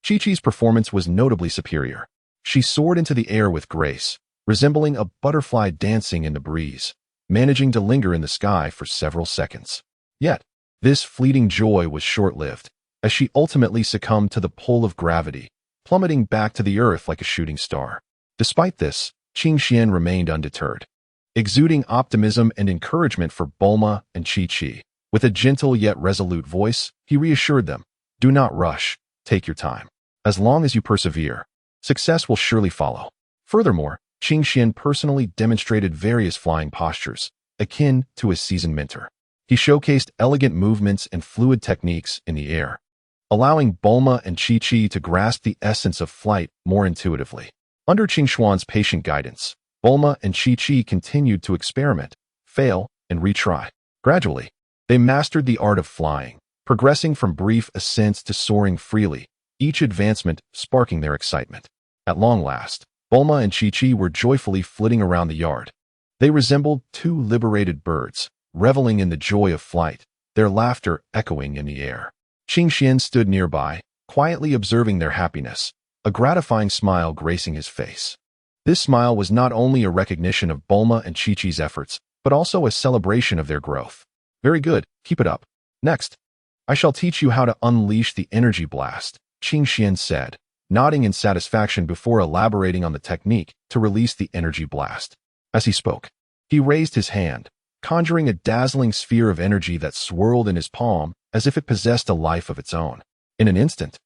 Chi-Chi's performance was notably superior. She soared into the air with grace, resembling a butterfly dancing in the breeze, managing to linger in the sky for several seconds. Yet, this fleeting joy was short-lived, as she ultimately succumbed to the pull of gravity, plummeting back to the earth like a shooting star. Despite this, Qingxian remained undeterred, exuding optimism and encouragement for Bulma and Chi-Chi. With a gentle yet resolute voice, he reassured them, "Do not rush, take your time. As long as you persevere, success will surely follow." Furthermore, Qingxian personally demonstrated various flying postures, akin to his seasoned mentor. He showcased elegant movements and fluid techniques in the air, allowing Bulma and Chi-Chi to grasp the essence of flight more intuitively. Under Qingxuan's patient guidance, Bulma and Chi-Chi continued to experiment, fail, and retry. Gradually, they mastered the art of flying, progressing from brief ascents to soaring freely, each advancement sparking their excitement. At long last, Bulma and Chi-Chi were joyfully flitting around the yard, They resembled two liberated birds, reveling in the joy of flight, their laughter echoing in the air. Qing Xian stood nearby, quietly observing their happiness, a gratifying smile gracing his face. This smile was not only a recognition of Bulma and Chi-Chi's efforts, but also a celebration of their growth. Very good, keep it up. Next, I shall teach you how to unleash the energy blast, Qing Xian said, nodding in satisfaction before elaborating on the technique to release the energy blast. As he spoke, he raised his hand, conjuring a dazzling sphere of energy that swirled in his palm as if it possessed a life of its own. In an instant,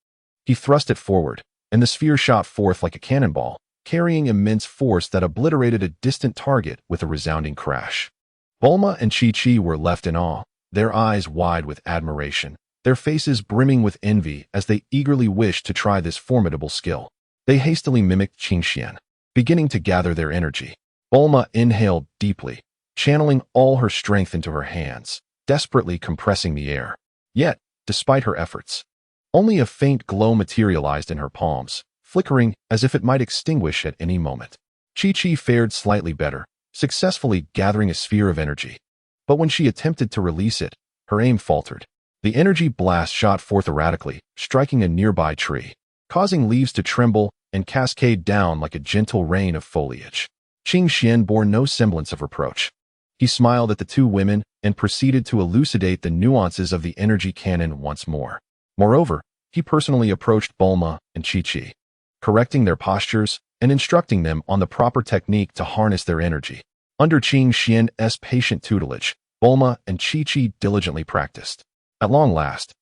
he thrust it forward, and the sphere shot forth like a cannonball, carrying immense force that obliterated a distant target with a resounding crash. Bulma and Chi-Chi were left in awe, their eyes wide with admiration, their faces brimming with envy as they eagerly wished to try this formidable skill. They hastily mimicked Qing Xian, beginning to gather their energy. Bulma inhaled deeply, channeling all her strength into her hands, desperately compressing the air. Yet, despite her efforts, only a faint glow materialized in her palms, flickering as if it might extinguish at any moment. Chi-Chi fared slightly better, successfully gathering a sphere of energy. But when she attempted to release it, her aim faltered. The energy blast shot forth erratically, striking a nearby tree, causing leaves to tremble and cascade down like a gentle rain of foliage. Qing Xian bore no semblance of reproach. He smiled at the two women and proceeded to elucidate the nuances of the energy cannon once more. Moreover, he personally approached Bulma and Chi-Chi, correcting their postures and instructing them on the proper technique to harness their energy. Under Qing Xian's patient tutelage, Bulma and Chi-Chi diligently practiced. At long last,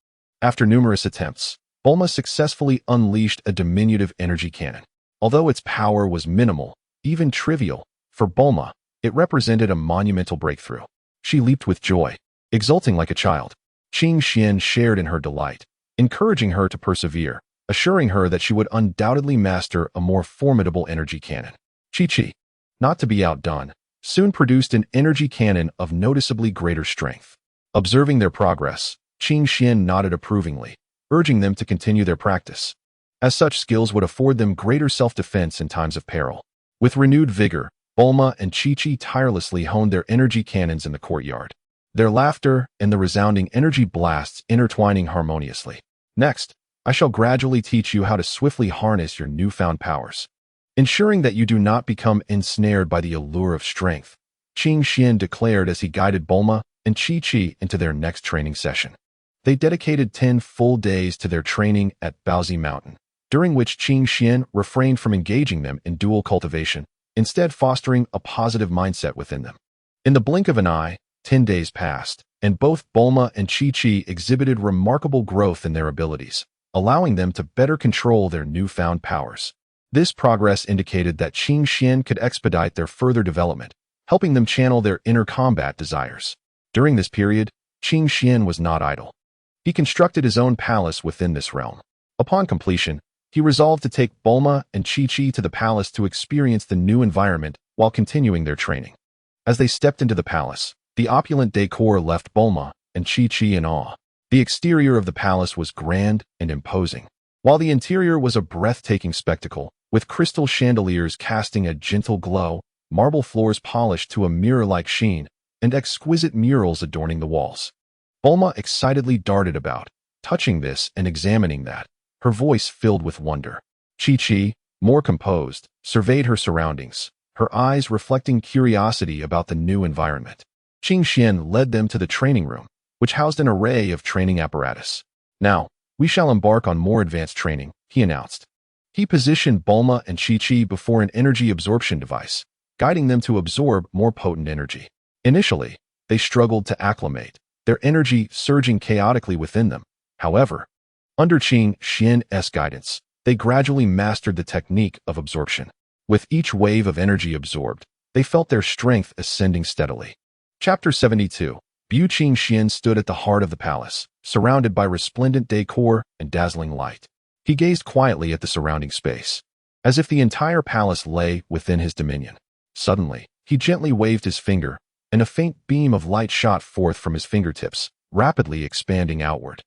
after numerous attempts, Bulma successfully unleashed a diminutive energy cannon. Although its power was minimal, even trivial, for Bulma, it represented a monumental breakthrough. She leaped with joy, exulting like a child. Qing Xian shared in her delight, encouraging her to persevere, assuring her that she would undoubtedly master a more formidable energy cannon. Chi-Chi, not to be outdone, soon produced an energy cannon of noticeably greater strength. Observing their progress, Qing Xian nodded approvingly, urging them to continue their practice, as such skills would afford them greater self-defense in times of peril. With renewed vigor, Bulma and Chi-Chi tirelessly honed their energy cannons in the courtyard, their laughter and the resounding energy blasts intertwining harmoniously. Next, I shall gradually teach you how to swiftly harness your newfound powers, ensuring that you do not become ensnared by the allure of strength, Qing Xian declared as he guided Bulma and Chi-Chi into their next training session. They dedicated 10 full days to their training at Baozi Mountain, during which Qing Xian refrained from engaging them in dual cultivation, instead fostering a positive mindset within them. In the blink of an eye, 10 days passed, and both Bulma and Chi-Chi exhibited remarkable growth in their abilities, allowing them to better control their newfound powers. This progress indicated that Qing Xian could expedite their further development, helping them channel their inner combat desires. During this period, Qing Xian was not idle. He constructed his own palace within this realm. Upon completion, he resolved to take Bulma and Chi-Chi to the palace to experience the new environment while continuing their training. As they stepped into the palace, the opulent decor left Bulma and Chi-Chi in awe. The exterior of the palace was grand and imposing, while the interior was a breathtaking spectacle, with crystal chandeliers casting a gentle glow, marble floors polished to a mirror-like sheen, and exquisite murals adorning the walls. Bulma excitedly darted about, touching this and examining that, her voice filled with wonder. Chi-Chi, more composed, surveyed her surroundings, her eyes reflecting curiosity about the new environment. Qing Xian led them to the training room, which housed an array of training apparatus. Now, we shall embark on more advanced training, he announced. He positioned Bulma and Chi-Chi before an energy absorption device, guiding them to absorb more potent energy. Initially, they struggled to acclimate, their energy surging chaotically within them. However, under Qing Xian's guidance, they gradually mastered the technique of absorption. With each wave of energy absorbed, they felt their strength ascending steadily. Chapter 72. Bu Qing Xian stood at the heart of the palace, surrounded by resplendent decor and dazzling light. He gazed quietly at the surrounding space, as if the entire palace lay within his dominion. Suddenly, he gently waved his finger, and a faint beam of light shot forth from his fingertips, rapidly expanding outward.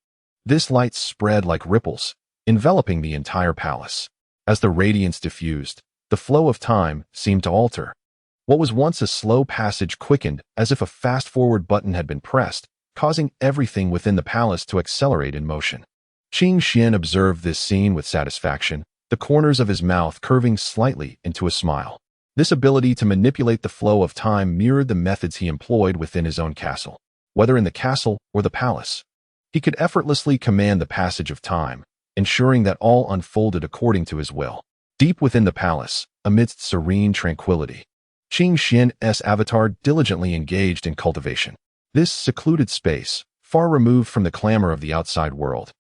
This light spread like ripples, enveloping the entire palace. As the radiance diffused, the flow of time seemed to alter. What was once a slow passage quickened as if a fast-forward button had been pressed, causing everything within the palace to accelerate in motion. Qing Xian observed this scene with satisfaction, the corners of his mouth curving slightly into a smile. This ability to manipulate the flow of time mirrored the methods he employed within his own castle. Whether in the castle or the palace, he could effortlessly command the passage of time, ensuring that all unfolded according to his will. Deep within the palace, amidst serene tranquility, Qing Xian's avatar diligently engaged in cultivation. This secluded space, far removed from the clamor of the outside world,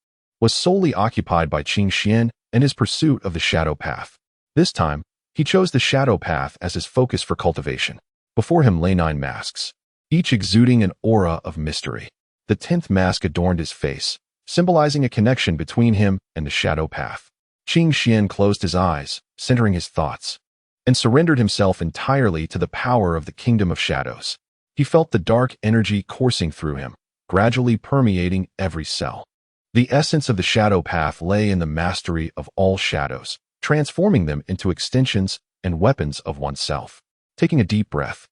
was solely occupied by Qing Xian and his pursuit of the shadow path. This time, he chose the shadow path as his focus for cultivation. Before him lay 9 masks, each exuding an aura of mystery. The 10th mask adorned his face, symbolizing a connection between him and the shadow path. Qing Xian closed his eyes, centering his thoughts, and surrendered himself entirely to the power of the kingdom of shadows. He felt the dark energy coursing through him, gradually permeating every cell. The essence of the shadow path lay in the mastery of all shadows, transforming them into extensions and weapons of oneself. Taking a deep breath,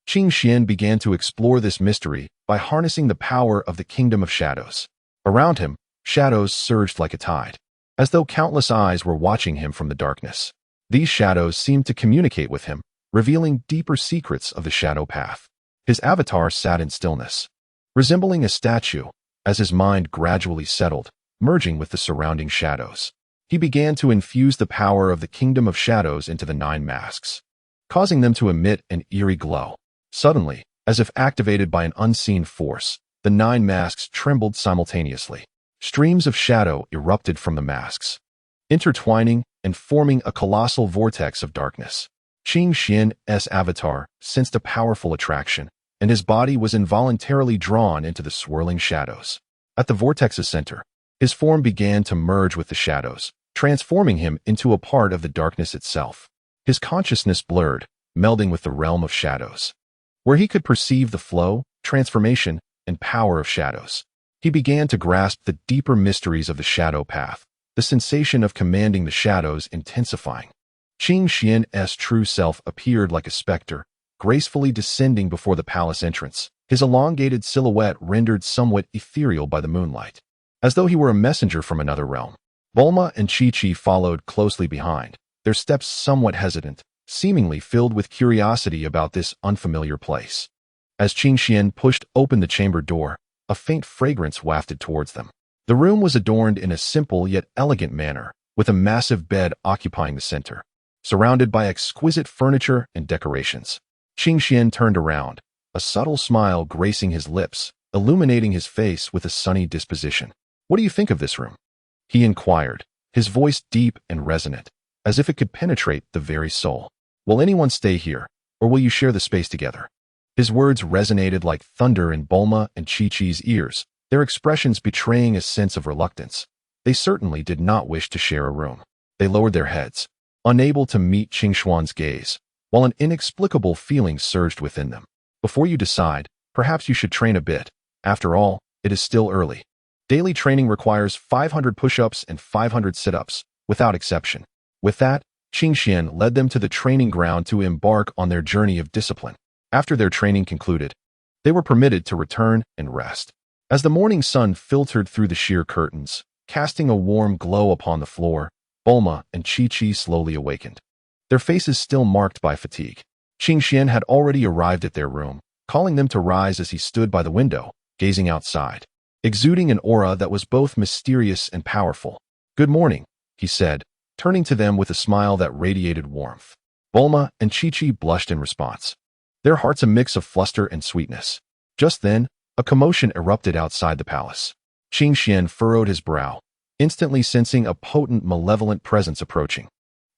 Qing Xian began to explore this mystery by harnessing the power of the kingdom of shadows. Around him, shadows surged like a tide, as though countless eyes were watching him from the darkness. These shadows seemed to communicate with him, revealing deeper secrets of the shadow path. His avatar sat in stillness, resembling a statue, as his mind gradually settled, merging with the surrounding shadows. He began to infuse the power of the kingdom of shadows into the 9 masks, causing them to emit an eerie glow. Suddenly, as if activated by an unseen force, the 9 masks trembled simultaneously. Streams of shadow erupted from the masks, intertwining and forming a colossal vortex of darkness. Qing Xian's avatar sensed a powerful attraction, and his body was involuntarily drawn into the swirling shadows. At the vortex's center, his form began to merge with the shadows, transforming him into a part of the darkness itself. His consciousness blurred, melding with the realm of shadows, where he could perceive the flow, transformation, and power of shadows. He began to grasp the deeper mysteries of the shadow path, the sensation of commanding the shadows intensifying. Qing Xian's true self appeared like a specter, gracefully descending before the palace entrance, his elongated silhouette rendered somewhat ethereal by the moonlight, as though he were a messenger from another realm. Bulma and Chi-Chi followed closely behind, their steps somewhat hesitant, seemingly filled with curiosity about this unfamiliar place. As Qing Xian pushed open the chamber door, a faint fragrance wafted towards them. The room was adorned in a simple yet elegant manner, with a massive bed occupying the center, surrounded by exquisite furniture and decorations. Qing Xian turned around, a subtle smile gracing his lips, illuminating his face with a sunny disposition. "What do you think of this room?" he inquired, his voice deep and resonant, as if it could penetrate the very soul. "Will anyone stay here, or will you share the space together?" His words resonated like thunder in Bulma and Chi-Chi's ears, their expressions betraying a sense of reluctance. They certainly did not wish to share a room. They lowered their heads, unable to meet Qing Xuan's gaze, while an inexplicable feeling surged within them. "Before you decide, perhaps you should train a bit. After all, it is still early. Daily training requires 500 push-ups and 500 sit-ups, without exception." With that, Qing Xian led them to the training ground to embark on their journey of discipline. After their training concluded, they were permitted to return and rest. As the morning sun filtered through the sheer curtains, casting a warm glow upon the floor, Bulma and Chi-Chi slowly awakened, their faces still marked by fatigue. Qing Xian had already arrived at their room, calling them to rise as he stood by the window, gazing outside, exuding an aura that was both mysterious and powerful. "Good morning," he said, turning to them with a smile that radiated warmth. Bulma and Chi-Chi blushed in response, their hearts a mix of fluster and sweetness. Just then, a commotion erupted outside the palace. Qing Xian furrowed his brow, instantly sensing a potent, malevolent presence approaching.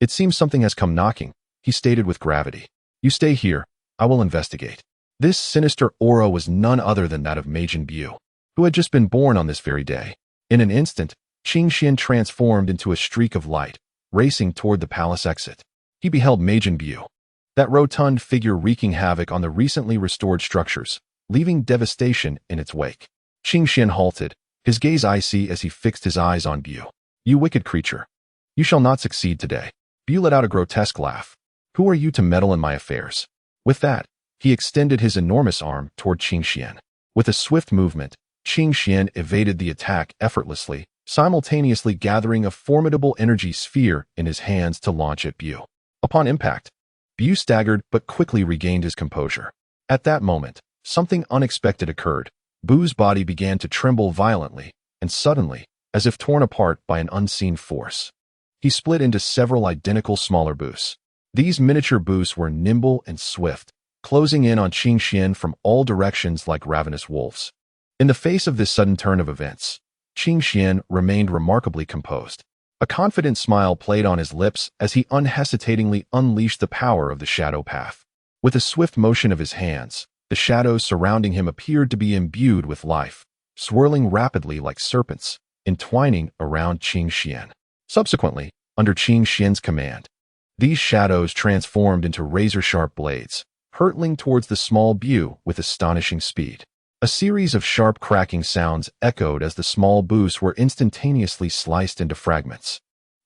"It seems something has come knocking," he stated with gravity. "You stay here, I will investigate." This sinister aura was none other than that of Majin Buu, who had just been born on this very day. In an instant, Qing Xian transformed into a streak of light, racing toward the palace exit. He beheld Majin Buu, that rotund figure wreaking havoc on the recently restored structures, leaving devastation in its wake. Qing Xian halted, his gaze icy as he fixed his eyes on Buu. "You wicked creature. You shall not succeed today." Buu let out a grotesque laugh. "Who are you to meddle in my affairs? With that, he extended his enormous arm toward Qing Xian. With a swift movement, Qing Xian evaded the attack effortlessly, simultaneously gathering a formidable energy sphere in his hands to launch at Bu. Upon impact, Bu staggered but quickly regained his composure. At that moment, something unexpected occurred. Bu's body began to tremble violently, and suddenly, as if torn apart by an unseen force, he split into several identical smaller Bus. These miniature Bus were nimble and swift, closing in on Qing Xian from all directions like ravenous wolves. In the face of this sudden turn of events, Qing Xian remained remarkably composed. A confident smile played on his lips as he unhesitatingly unleashed the power of the shadow path. With a swift motion of his hands, the shadows surrounding him appeared to be imbued with life, swirling rapidly like serpents, entwining around Qing Xian. Subsequently, under Qing Xian's command, these shadows transformed into razor-sharp blades, hurtling towards the small Bu with astonishing speed. A series of sharp cracking sounds echoed as the small Bus were instantaneously sliced into fragments,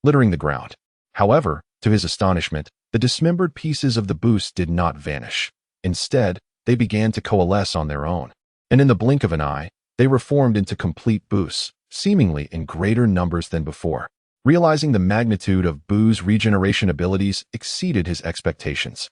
littering the ground. However, to his astonishment, the dismembered pieces of the Bus did not vanish. Instead, they began to coalesce on their own, and in the blink of an eye, they reformed into complete Bus, seemingly in greater numbers than before. Realizing the magnitude of Bu's regeneration abilities exceeded his expectations,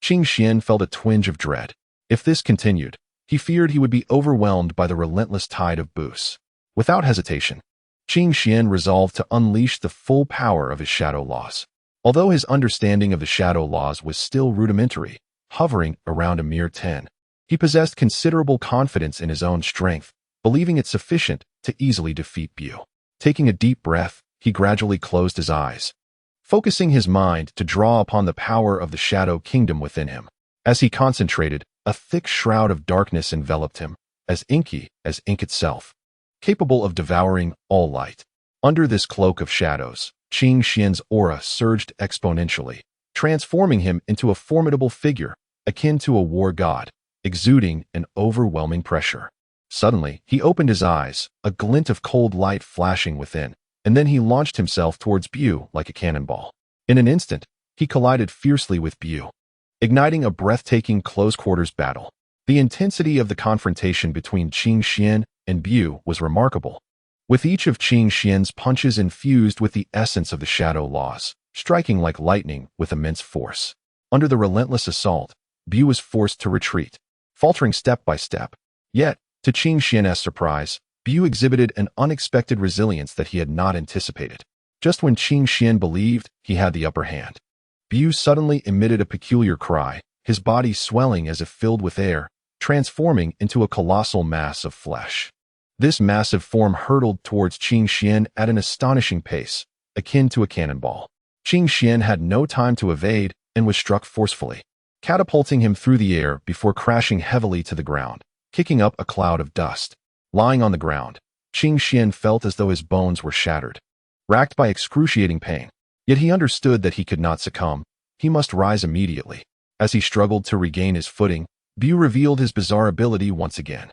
Qing Xian felt a twinge of dread. If this continued, he feared he would be overwhelmed by the relentless tide of Bus. Without hesitation, Qing Xian resolved to unleash the full power of his shadow laws. Although his understanding of the shadow laws was still rudimentary, hovering around a mere 10, he possessed considerable confidence in his own strength, believing it sufficient to easily defeat Bu. Taking a deep breath, he gradually closed his eyes, focusing his mind to draw upon the power of the Shadow Kingdom within him. As he concentrated, a thick shroud of darkness enveloped him, as inky as ink itself, capable of devouring all light. Under this cloak of shadows, Qing Xian's aura surged exponentially, transforming him into a formidable figure, akin to a war god, exuding an overwhelming pressure. Suddenly, he opened his eyes, a glint of cold light flashing within, and then he launched himself towards Bu like a cannonball. In an instant, he collided fiercely with Bu, igniting a breathtaking close-quarters battle. The intensity of the confrontation between Qing Xian and Bu was remarkable, with each of Qing Xian's punches infused with the essence of the shadow laws, striking like lightning with immense force. Under the relentless assault, Bu was forced to retreat, faltering step by step. Yet, to Qing Xian's surprise, Bu exhibited an unexpected resilience that he had not anticipated. Just when Qing Xian believed he had the upper hand, Bu suddenly emitted a peculiar cry, his body swelling as if filled with air, transforming into a colossal mass of flesh. This massive form hurtled towards Qing Xian at an astonishing pace, akin to a cannonball. Qing Xian had no time to evade and was struck forcefully, catapulting him through the air before crashing heavily to the ground, kicking up a cloud of dust. Lying on the ground, Qing Xian felt as though his bones were shattered, racked by excruciating pain. Yet he understood that he could not succumb. He must rise immediately. As he struggled to regain his footing, Bu revealed his bizarre ability once again.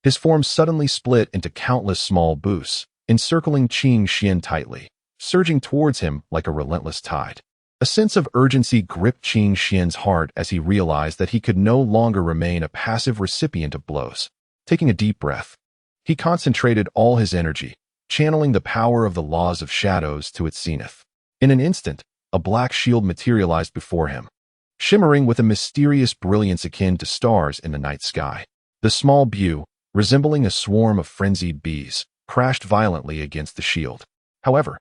His form suddenly split into countless small Bus, encircling Qing Xian tightly, surging towards him like a relentless tide. A sense of urgency gripped Qing Xian's heart as he realized that he could no longer remain a passive recipient of blows. Taking a deep breath, he concentrated all his energy, channeling the power of the laws of shadows to its zenith. In an instant, a black shield materialized before him, shimmering with a mysterious brilliance akin to stars in the night sky. The small Bu, resembling a swarm of frenzied bees, crashed violently against the shield. However,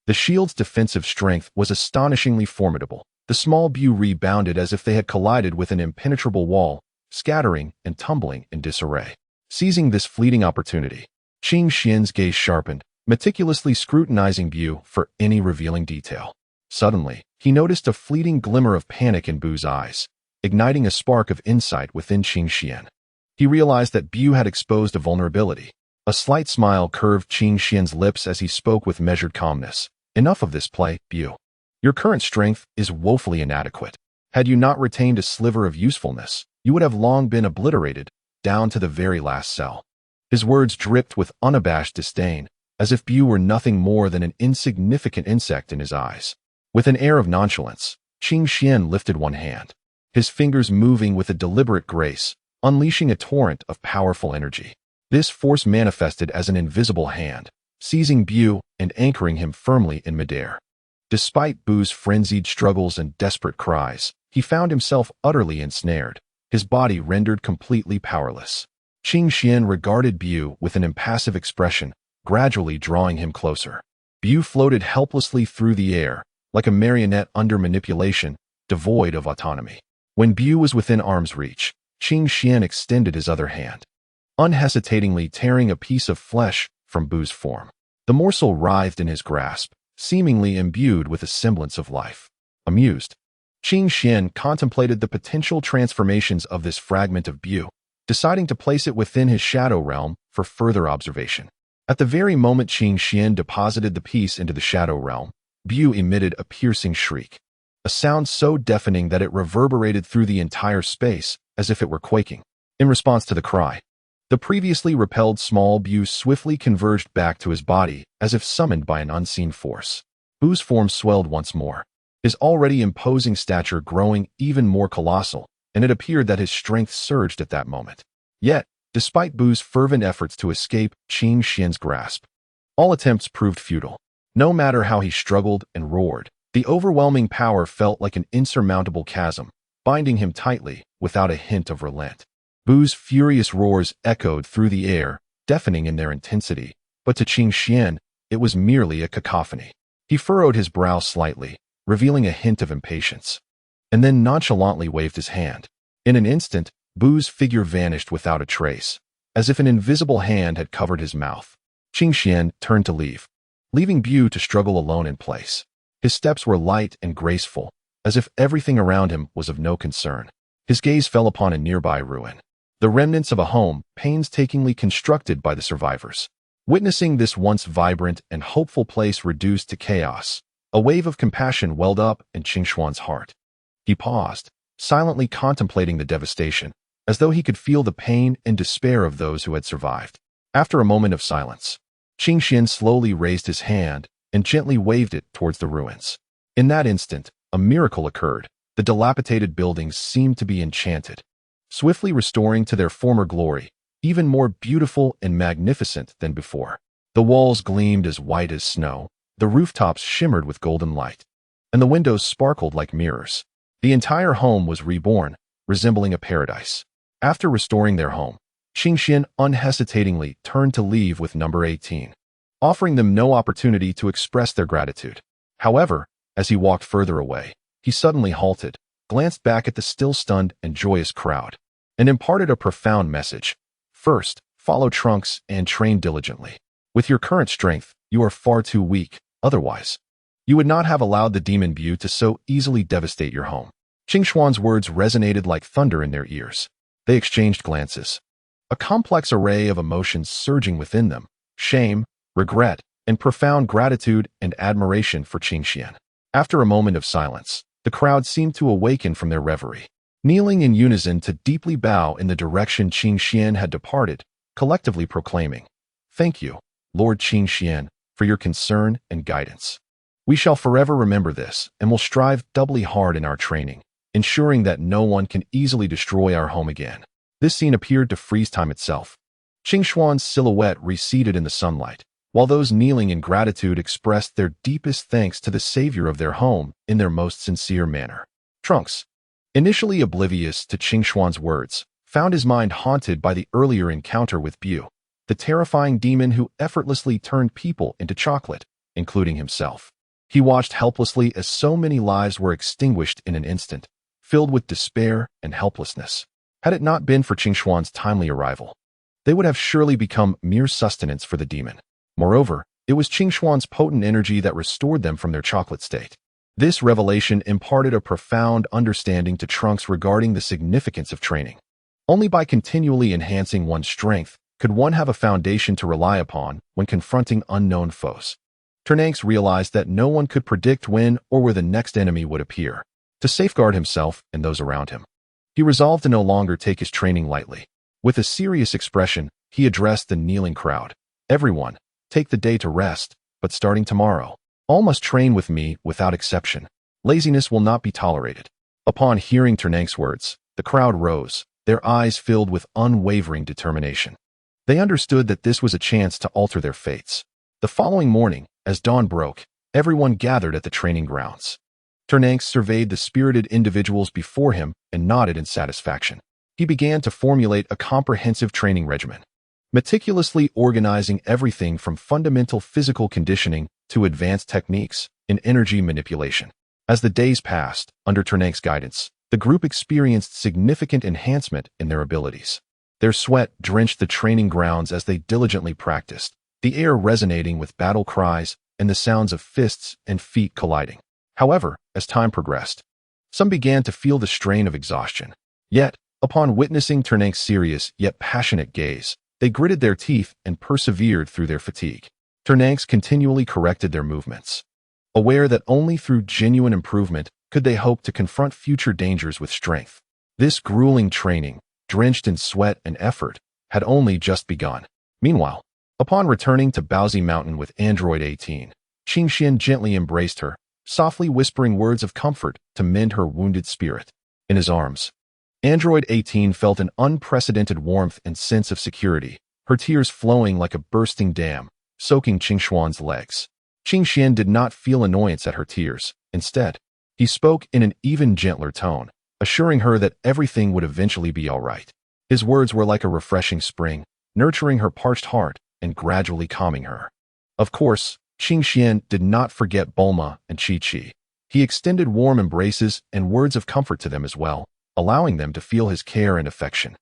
the shield's defensive strength was astonishingly formidable. The small Bu rebounded as if they had collided with an impenetrable wall, scattering and tumbling in disarray. Seizing this fleeting opportunity, Qing Xian's gaze sharpened, meticulously scrutinizing Bu for any revealing detail. Suddenly, he noticed a fleeting glimmer of panic in Bu's eyes, igniting a spark of insight within Qing Xian. He realized that Bu had exposed a vulnerability. A slight smile curved Qing Xian's lips as he spoke with measured calmness. Enough of this play, Bu. Your current strength is woefully inadequate. Had you not retained a sliver of usefulness, you would have long been obliterated, down to the very last cell. His words dripped with unabashed disdain, as if Bu were nothing more than an insignificant insect in his eyes. With an air of nonchalance, Qing Xian lifted one hand, his fingers moving with a deliberate grace, unleashing a torrent of powerful energy. This force manifested as an invisible hand, seizing Bu and anchoring him firmly in midair. Despite Bu's frenzied struggles and desperate cries, he found himself utterly ensnared, his body rendered completely powerless. Qing Xian regarded Bu with an impassive expression, gradually drawing him closer. Bu floated helplessly through the air, like a marionette under manipulation, devoid of autonomy. When Bu was within arm's reach, Qing Xian extended his other hand, unhesitatingly tearing a piece of flesh from Bu's form. The morsel writhed in his grasp, seemingly imbued with a semblance of life. Amused, Qing Xian contemplated the potential transformations of this fragment of Bu, deciding to place it within his shadow realm for further observation. At the very moment Qing Xian deposited the piece into the shadow realm, Bu emitted a piercing shriek, a sound so deafening that it reverberated through the entire space as if it were quaking. In response to the cry, the previously repelled small Bu swiftly converged back to his body as if summoned by an unseen force. Bu's form swelled once more, his already imposing stature growing even more colossal, and it appeared that his strength surged at that moment. Yet, despite Bu's fervent efforts to escape Qing Xian's grasp, all attempts proved futile. No matter how he struggled and roared, the overwhelming power felt like an insurmountable chasm, binding him tightly without a hint of relent. Bu's furious roars echoed through the air, deafening in their intensity, but to Qing Xian, it was merely a cacophony. He furrowed his brow slightly, revealing a hint of impatience, and then nonchalantly waved his hand. In an instant, Bu's figure vanished without a trace, as if an invisible hand had covered his mouth. Qing Xian turned to leave, leaving Bu to struggle alone in place. His steps were light and graceful, as if everything around him was of no concern. His gaze fell upon a nearby ruin, the remnants of a home painstakingly constructed by the survivors. Witnessing this once vibrant and hopeful place reduced to chaos, a wave of compassion welled up in Qing Xuan's heart. He paused, silently contemplating the devastation, as though he could feel the pain and despair of those who had survived. After a moment of silence, Qing Xian slowly raised his hand and gently waved it towards the ruins. In that instant, a miracle occurred. The dilapidated buildings seemed to be enchanted, swiftly restoring to their former glory, even more beautiful and magnificent than before. The walls gleamed as white as snow, the rooftops shimmered with golden light, and the windows sparkled like mirrors. The entire home was reborn, resembling a paradise. After restoring their home, Qing Xian unhesitatingly turned to leave with number 18, offering them no opportunity to express their gratitude. However, as he walked further away, he suddenly halted, glanced back at the still stunned and joyous crowd, and imparted a profound message. First, follow Trunks and train diligently. With your current strength, you are far too weak, otherwise you would not have allowed the demon Bu to so easily devastate your home. Qing Xuan's words resonated like thunder in their ears. They exchanged glances, a complex array of emotions surging within them: shame, regret, and profound gratitude and admiration for Qing Xian. After a moment of silence, the crowd seemed to awaken from their reverie, kneeling in unison to deeply bow in the direction Qing Xian had departed, collectively proclaiming, "Thank you, Lord Qing Xian, for your concern and guidance. We shall forever remember this and will strive doubly hard in our training, ensuring that no one can easily destroy our home again." This scene appeared to freeze time itself. Qing Xuan's silhouette receded in the sunlight, while those kneeling in gratitude expressed their deepest thanks to the savior of their home in their most sincere manner. Trunks, initially oblivious to Qing Xuan's words, found his mind haunted by the earlier encounter with Bu, the terrifying demon who effortlessly turned people into chocolate, including himself. He watched helplessly as so many lives were extinguished in an instant, filled with despair and helplessness. Had it not been for Qing Xuan's timely arrival, they would have surely become mere sustenance for the demon. Moreover, it was Qing Xuan's potent energy that restored them from their chocolate state. This revelation imparted a profound understanding to Trunks regarding the significance of training. Only by continually enhancing one's strength could one have a foundation to rely upon when confronting unknown foes. Trunks realized that no one could predict when or where the next enemy would appear. To safeguard himself and those around him, he resolved to no longer take his training lightly. With a serious expression, he addressed the kneeling crowd. "Everyone, take the day to rest, but starting tomorrow, all must train with me without exception. Laziness will not be tolerated. Upon hearing Ternank's words, the crowd rose, their eyes filled with unwavering determination. They understood that this was a chance to alter their fates. The following morning, as dawn broke, everyone gathered at the training grounds. Ternank surveyed the spirited individuals before him and nodded in satisfaction. He began to formulate a comprehensive training regimen, meticulously organizing everything from fundamental physical conditioning to advanced techniques in energy manipulation. As the days passed, under Ternank's guidance, the group experienced significant enhancement in their abilities. Their sweat drenched the training grounds as they diligently practiced, the air resonating with battle cries and the sounds of fists and feet colliding. However, as time progressed, some began to feel the strain of exhaustion. Yet, upon witnessing Ternank's serious yet passionate gaze, they gritted their teeth and persevered through their fatigue. Ternank's continually corrected their movements, aware that only through genuine improvement could they hope to confront future dangers with strength. This grueling training, drenched in sweat and effort, had only just begun. Meanwhile, upon returning to Baozi Mountain with Android 18, Qingxian gently embraced her, softly whispering words of comfort to mend her wounded spirit. In his arms, Android 18 felt an unprecedented warmth and sense of security, her tears flowing like a bursting dam, soaking Qingshuan's legs. Qingxian did not feel annoyance at her tears. Instead, he spoke in an even gentler tone, assuring her that everything would eventually be all right. His words were like a refreshing spring, nurturing her parched heart and gradually calming her. Of course, Qingxian did not forget Bulma and Chi-Chi. He extended warm embraces and words of comfort to them as well, allowing them to feel his care and affection.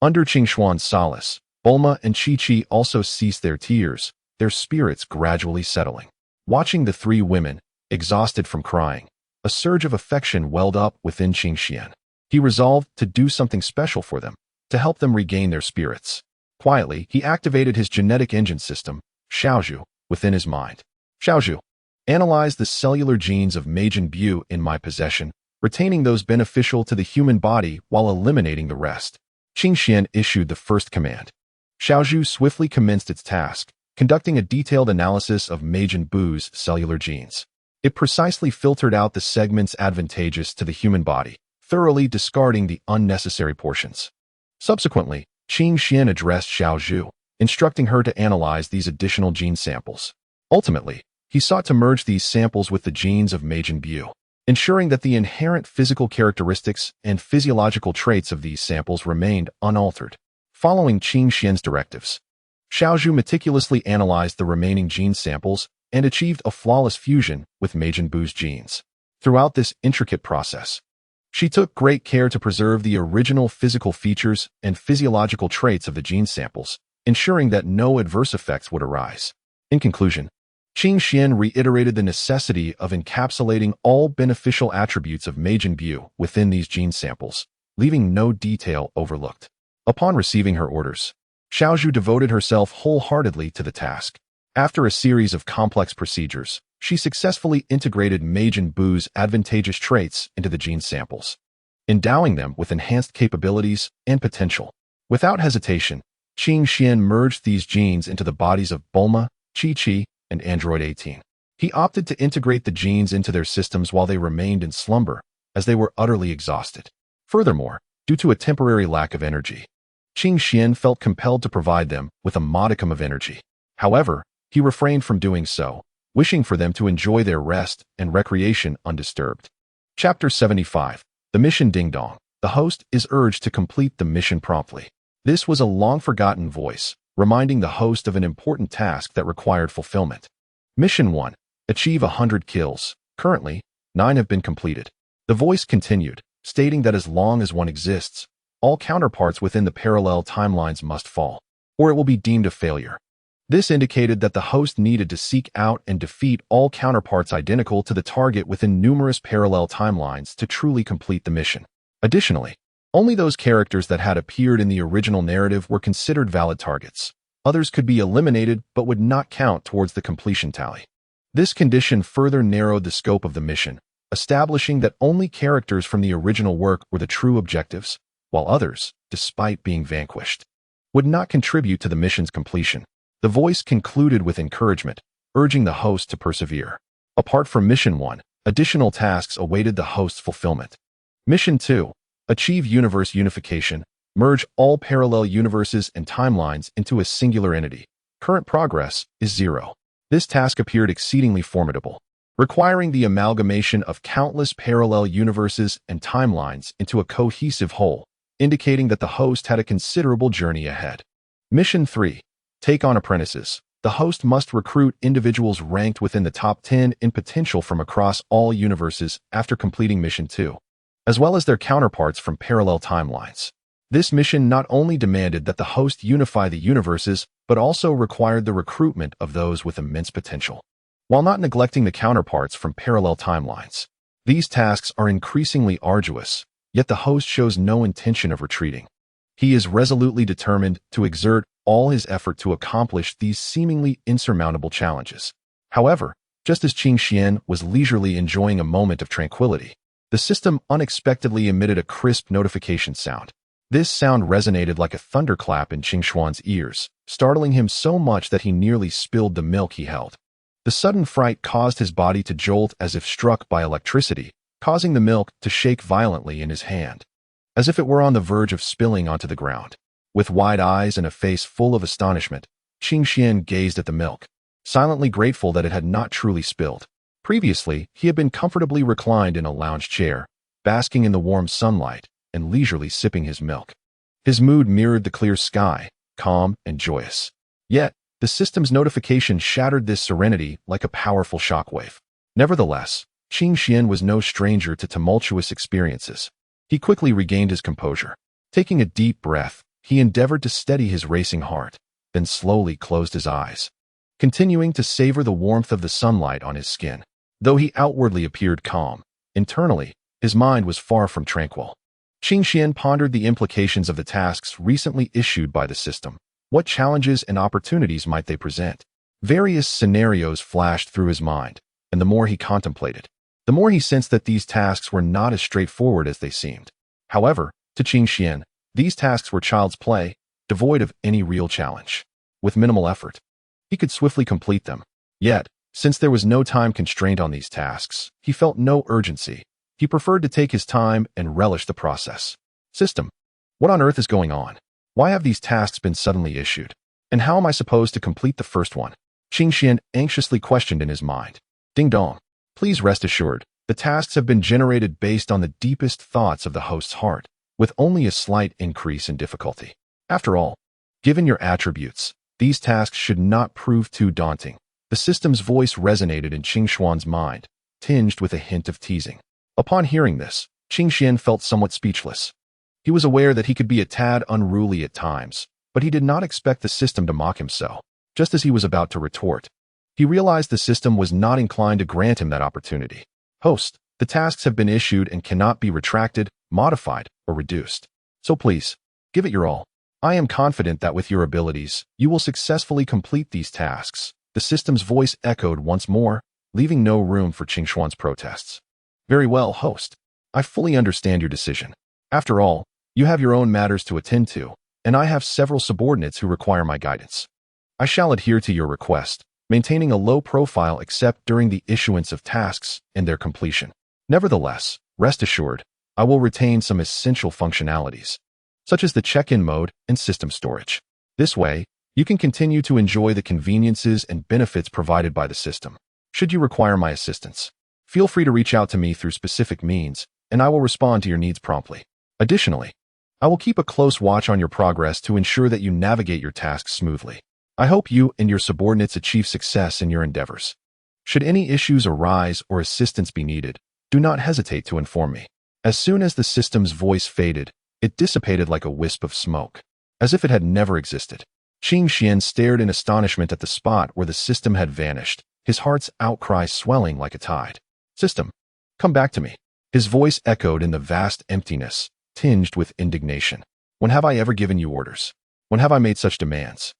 Under Qingshuan's solace, Bulma and Chi-Chi also ceased their tears, their spirits gradually settling. Watching the three women, exhausted from crying, a surge of affection welled up within Qingxian. He resolved to do something special for them, to help them regain their spirits. Quietly, he activated his genetic engine system, Xiaozhu, within his mind. Xiaozhu, analyze the cellular genes of Majin Buu in my possession, retaining those beneficial to the human body while eliminating the rest. Qingxian issued the first command. Xiaozhu swiftly commenced its task, conducting a detailed analysis of Majin Buu's cellular genes. It precisely filtered out the segments advantageous to the human body, thoroughly discarding the unnecessary portions. Subsequently, Qingxian addressed Xiaozhu, instructing her to analyze these additional gene samples. Ultimately, he sought to merge these samples with the genes of Majin Buu, ensuring that the inherent physical characteristics and physiological traits of these samples remained unaltered. Following Qingxian's directives, Xiaozhu meticulously analyzed the remaining gene samples and achieved a flawless fusion with Majin Buu's genes. Throughout this intricate process, she took great care to preserve the original physical features and physiological traits of the gene samples, ensuring that no adverse effects would arise. In conclusion, Qingxian reiterated the necessity of encapsulating all beneficial attributes of Majin Buu within these gene samples, leaving no detail overlooked. Upon receiving her orders, Xiaozhu devoted herself wholeheartedly to the task. After a series of complex procedures, she successfully integrated Majin Buu's advantageous traits into the gene samples, endowing them with enhanced capabilities and potential. Without hesitation, Qingxian merged these genes into the bodies of Bulma, Chi-Chi, and Android 18. He opted to integrate the genes into their systems while they remained in slumber, as they were utterly exhausted. Furthermore, due to a temporary lack of energy, Qingxian felt compelled to provide them with a modicum of energy. However, he refrained from doing so, wishing for them to enjoy their rest and recreation undisturbed. Chapter 75. The Mission Ding Dong. The host is urged to complete the mission promptly. This was a long-forgotten voice, reminding the host of an important task that required fulfillment. Mission 1. Achieve 100 kills. Currently, 9 have been completed. The voice continued, stating that as long as one exists, all counterparts within the parallel timelines must fall, or it will be deemed a failure. This indicated that the host needed to seek out and defeat all counterparts identical to the target within numerous parallel timelines to truly complete the mission. Additionally, only those characters that had appeared in the original narrative were considered valid targets. Others could be eliminated but would not count towards the completion tally. This condition further narrowed the scope of the mission, establishing that only characters from the original work were the true objectives, while others, despite being vanquished, would not contribute to the mission's completion. The voice concluded with encouragement, urging the host to persevere. Apart from Mission 1, additional tasks awaited the host's fulfillment. Mission 2. Achieve universe unification. Merge all parallel universes and timelines into a singular entity. Current progress is 0. This task appeared exceedingly formidable, requiring the amalgamation of countless parallel universes and timelines into a cohesive whole, indicating that the host had a considerable journey ahead. Mission 3. Take on apprentices. The host must recruit individuals ranked within the top 10 in potential from across all universes after completing Mission 2, as well as their counterparts from parallel timelines. This mission not only demanded that the host unify the universes, but also required the recruitment of those with immense potential, while not neglecting the counterparts from parallel timelines. These tasks are increasingly arduous, yet the host shows no intention of retreating. He is resolutely determined to exert all his effort to accomplish these seemingly insurmountable challenges. However, just as Qing Xian was leisurely enjoying a moment of tranquility, the system unexpectedly emitted a crisp notification sound. This sound resonated like a thunderclap in Qing Xuan's ears, startling him so much that he nearly spilled the milk he held. The sudden fright caused his body to jolt as if struck by electricity, causing the milk to shake violently in his hand, as if it were on the verge of spilling onto the ground. With wide eyes and a face full of astonishment, Qing Xian gazed at the milk, silently grateful that it had not truly spilled. Previously, he had been comfortably reclined in a lounge chair, basking in the warm sunlight and leisurely sipping his milk. His mood mirrored the clear sky, calm and joyous. Yet, the system's notification shattered this serenity like a powerful shockwave. Nevertheless, Qing Xian was no stranger to tumultuous experiences. He quickly regained his composure. Taking a deep breath, he endeavored to steady his racing heart, then slowly closed his eyes, continuing to savor the warmth of the sunlight on his skin. Though he outwardly appeared calm, internally, his mind was far from tranquil. Qing Xian pondered the implications of the tasks recently issued by the system. What challenges and opportunities might they present? Various scenarios flashed through his mind, and the more he contemplated, the more he sensed that these tasks were not as straightforward as they seemed. However, to Qing Xian, these tasks were child's play, devoid of any real challenge. With minimal effort, he could swiftly complete them. Yet, since there was no time constraint on these tasks, he felt no urgency. He preferred to take his time and relish the process. System, what on earth is going on? Why have these tasks been suddenly issued? And how am I supposed to complete the first one? Qing Xian anxiously questioned in his mind. Ding dong. Please rest assured, the tasks have been generated based on the deepest thoughts of the host's heart, with only a slight increase in difficulty. After all, given your attributes, these tasks should not prove too daunting. The system's voice resonated in Qing Xuan's mind, tinged with a hint of teasing. Upon hearing this, Qing Xian felt somewhat speechless. He was aware that he could be a tad unruly at times, but he did not expect the system to mock him so. Just as he was about to retort, he realized the system was not inclined to grant him that opportunity. Host, the tasks have been issued and cannot be retracted, modified, or reduced. So please, give it your all. I am confident that with your abilities, you will successfully complete these tasks. The system's voice echoed once more, leaving no room for Qing Xuan's protests. Very well, host. I fully understand your decision. After all, you have your own matters to attend to, and I have several subordinates who require my guidance. I shall adhere to your request, maintaining a low profile except during the issuance of tasks and their completion. Nevertheless, rest assured, I will retain some essential functionalities, such as the check-in mode and system storage. This way, you can continue to enjoy the conveniences and benefits provided by the system. Should you require my assistance, feel free to reach out to me through specific means, and I will respond to your needs promptly. Additionally, I will keep a close watch on your progress to ensure that you navigate your tasks smoothly. I hope you and your subordinates achieve success in your endeavors. Should any issues arise or assistance be needed, do not hesitate to inform me. As soon as the system's voice faded, it dissipated like a wisp of smoke, as if it had never existed. Qing Xian stared in astonishment at the spot where the system had vanished, his heart's outcry swelling like a tide. System, come back to me. His voice echoed in the vast emptiness, tinged with indignation. When have I ever given you orders? When have I made such demands?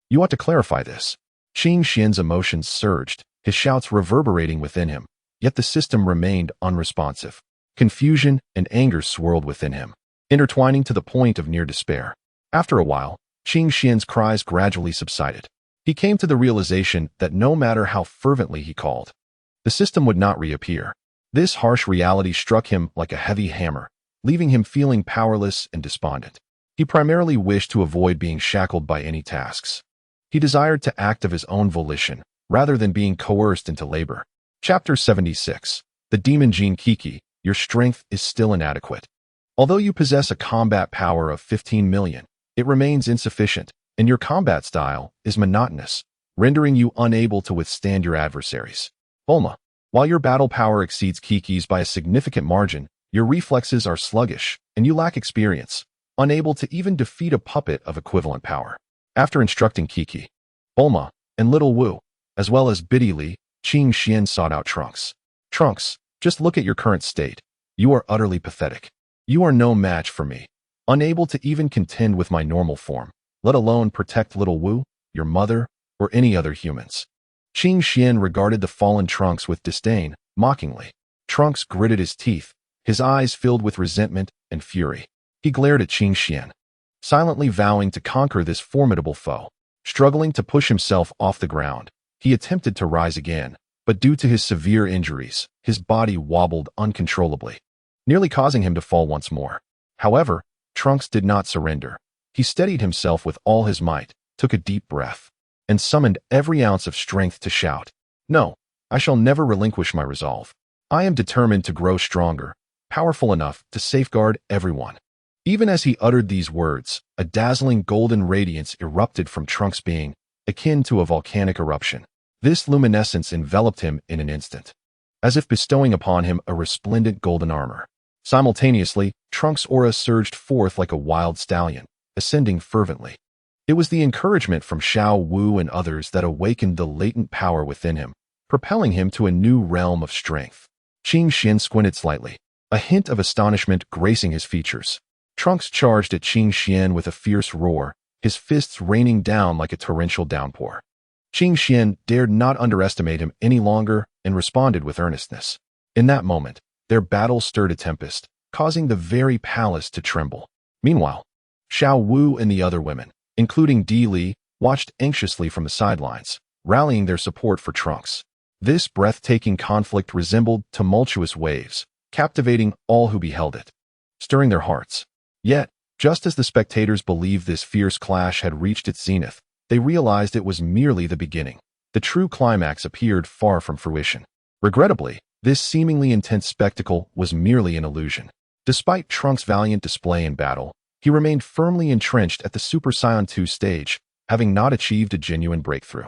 You ought to clarify this. Qing Xian's emotions surged, his shouts reverberating within him, yet the system remained unresponsive. Confusion and anger swirled within him, intertwining to the point of near despair. After a while, Qing Xian's cries gradually subsided. He came to the realization that no matter how fervently he called, the system would not reappear. This harsh reality struck him like a heavy hammer, leaving him feeling powerless and despondent. He primarily wished to avoid being shackled by any tasks. He desired to act of his own volition, rather than being coerced into labor. Chapter 76. The Demon Gene Kiki, your strength is still inadequate. Although you possess a combat power of 15 million, it remains insufficient, and your combat style is monotonous, rendering you unable to withstand your adversaries. Bulma. While your battle power exceeds Kiki's by a significant margin, your reflexes are sluggish, and you lack experience, unable to even defeat a puppet of equivalent power. After instructing Kiki, Bulma, and Little Wu, as well as Biddy Li, Qing Xian sought out Trunks. Trunks, just look at your current state. You are utterly pathetic. You are no match for me, unable to even contend with my normal form, let alone protect Little Wu, your mother, or any other humans. Qing Xian regarded the fallen Trunks with disdain, mockingly. Trunks gritted his teeth, his eyes filled with resentment and fury. He glared at Qing Xian, silently vowing to conquer this formidable foe. Struggling to push himself off the ground, he attempted to rise again, but due to his severe injuries, his body wobbled uncontrollably, nearly causing him to fall once more. However, Trunks did not surrender. He steadied himself with all his might, took a deep breath, and summoned every ounce of strength to shout, "No, I shall never relinquish my resolve. I am determined to grow stronger, powerful enough to safeguard everyone." Even as he uttered these words, a dazzling golden radiance erupted from Trunks' being, akin to a volcanic eruption. This luminescence enveloped him in an instant, as if bestowing upon him a resplendent golden armor. Simultaneously, Trunks' aura surged forth like a wild stallion, ascending fervently. It was the encouragement from Xiao Wu and others that awakened the latent power within him, propelling him to a new realm of strength. Qing Xian squinted slightly, a hint of astonishment gracing his features. Trunks charged at Qing Xian with a fierce roar, his fists raining down like a torrential downpour. Qing Xian dared not underestimate him any longer and responded with earnestness. In that moment, their battle stirred a tempest, causing the very palace to tremble. Meanwhile, Xiao Wu and the other women, including Di Li, watched anxiously from the sidelines, rallying their support for Trunks. This breathtaking conflict resembled tumultuous waves, captivating all who beheld it, stirring their hearts. Yet, just as the spectators believed this fierce clash had reached its zenith, they realized it was merely the beginning. The true climax appeared far from fruition. Regrettably, this seemingly intense spectacle was merely an illusion. Despite Trunks' valiant display in battle, he remained firmly entrenched at the Super Saiyan 2 stage, having not achieved a genuine breakthrough.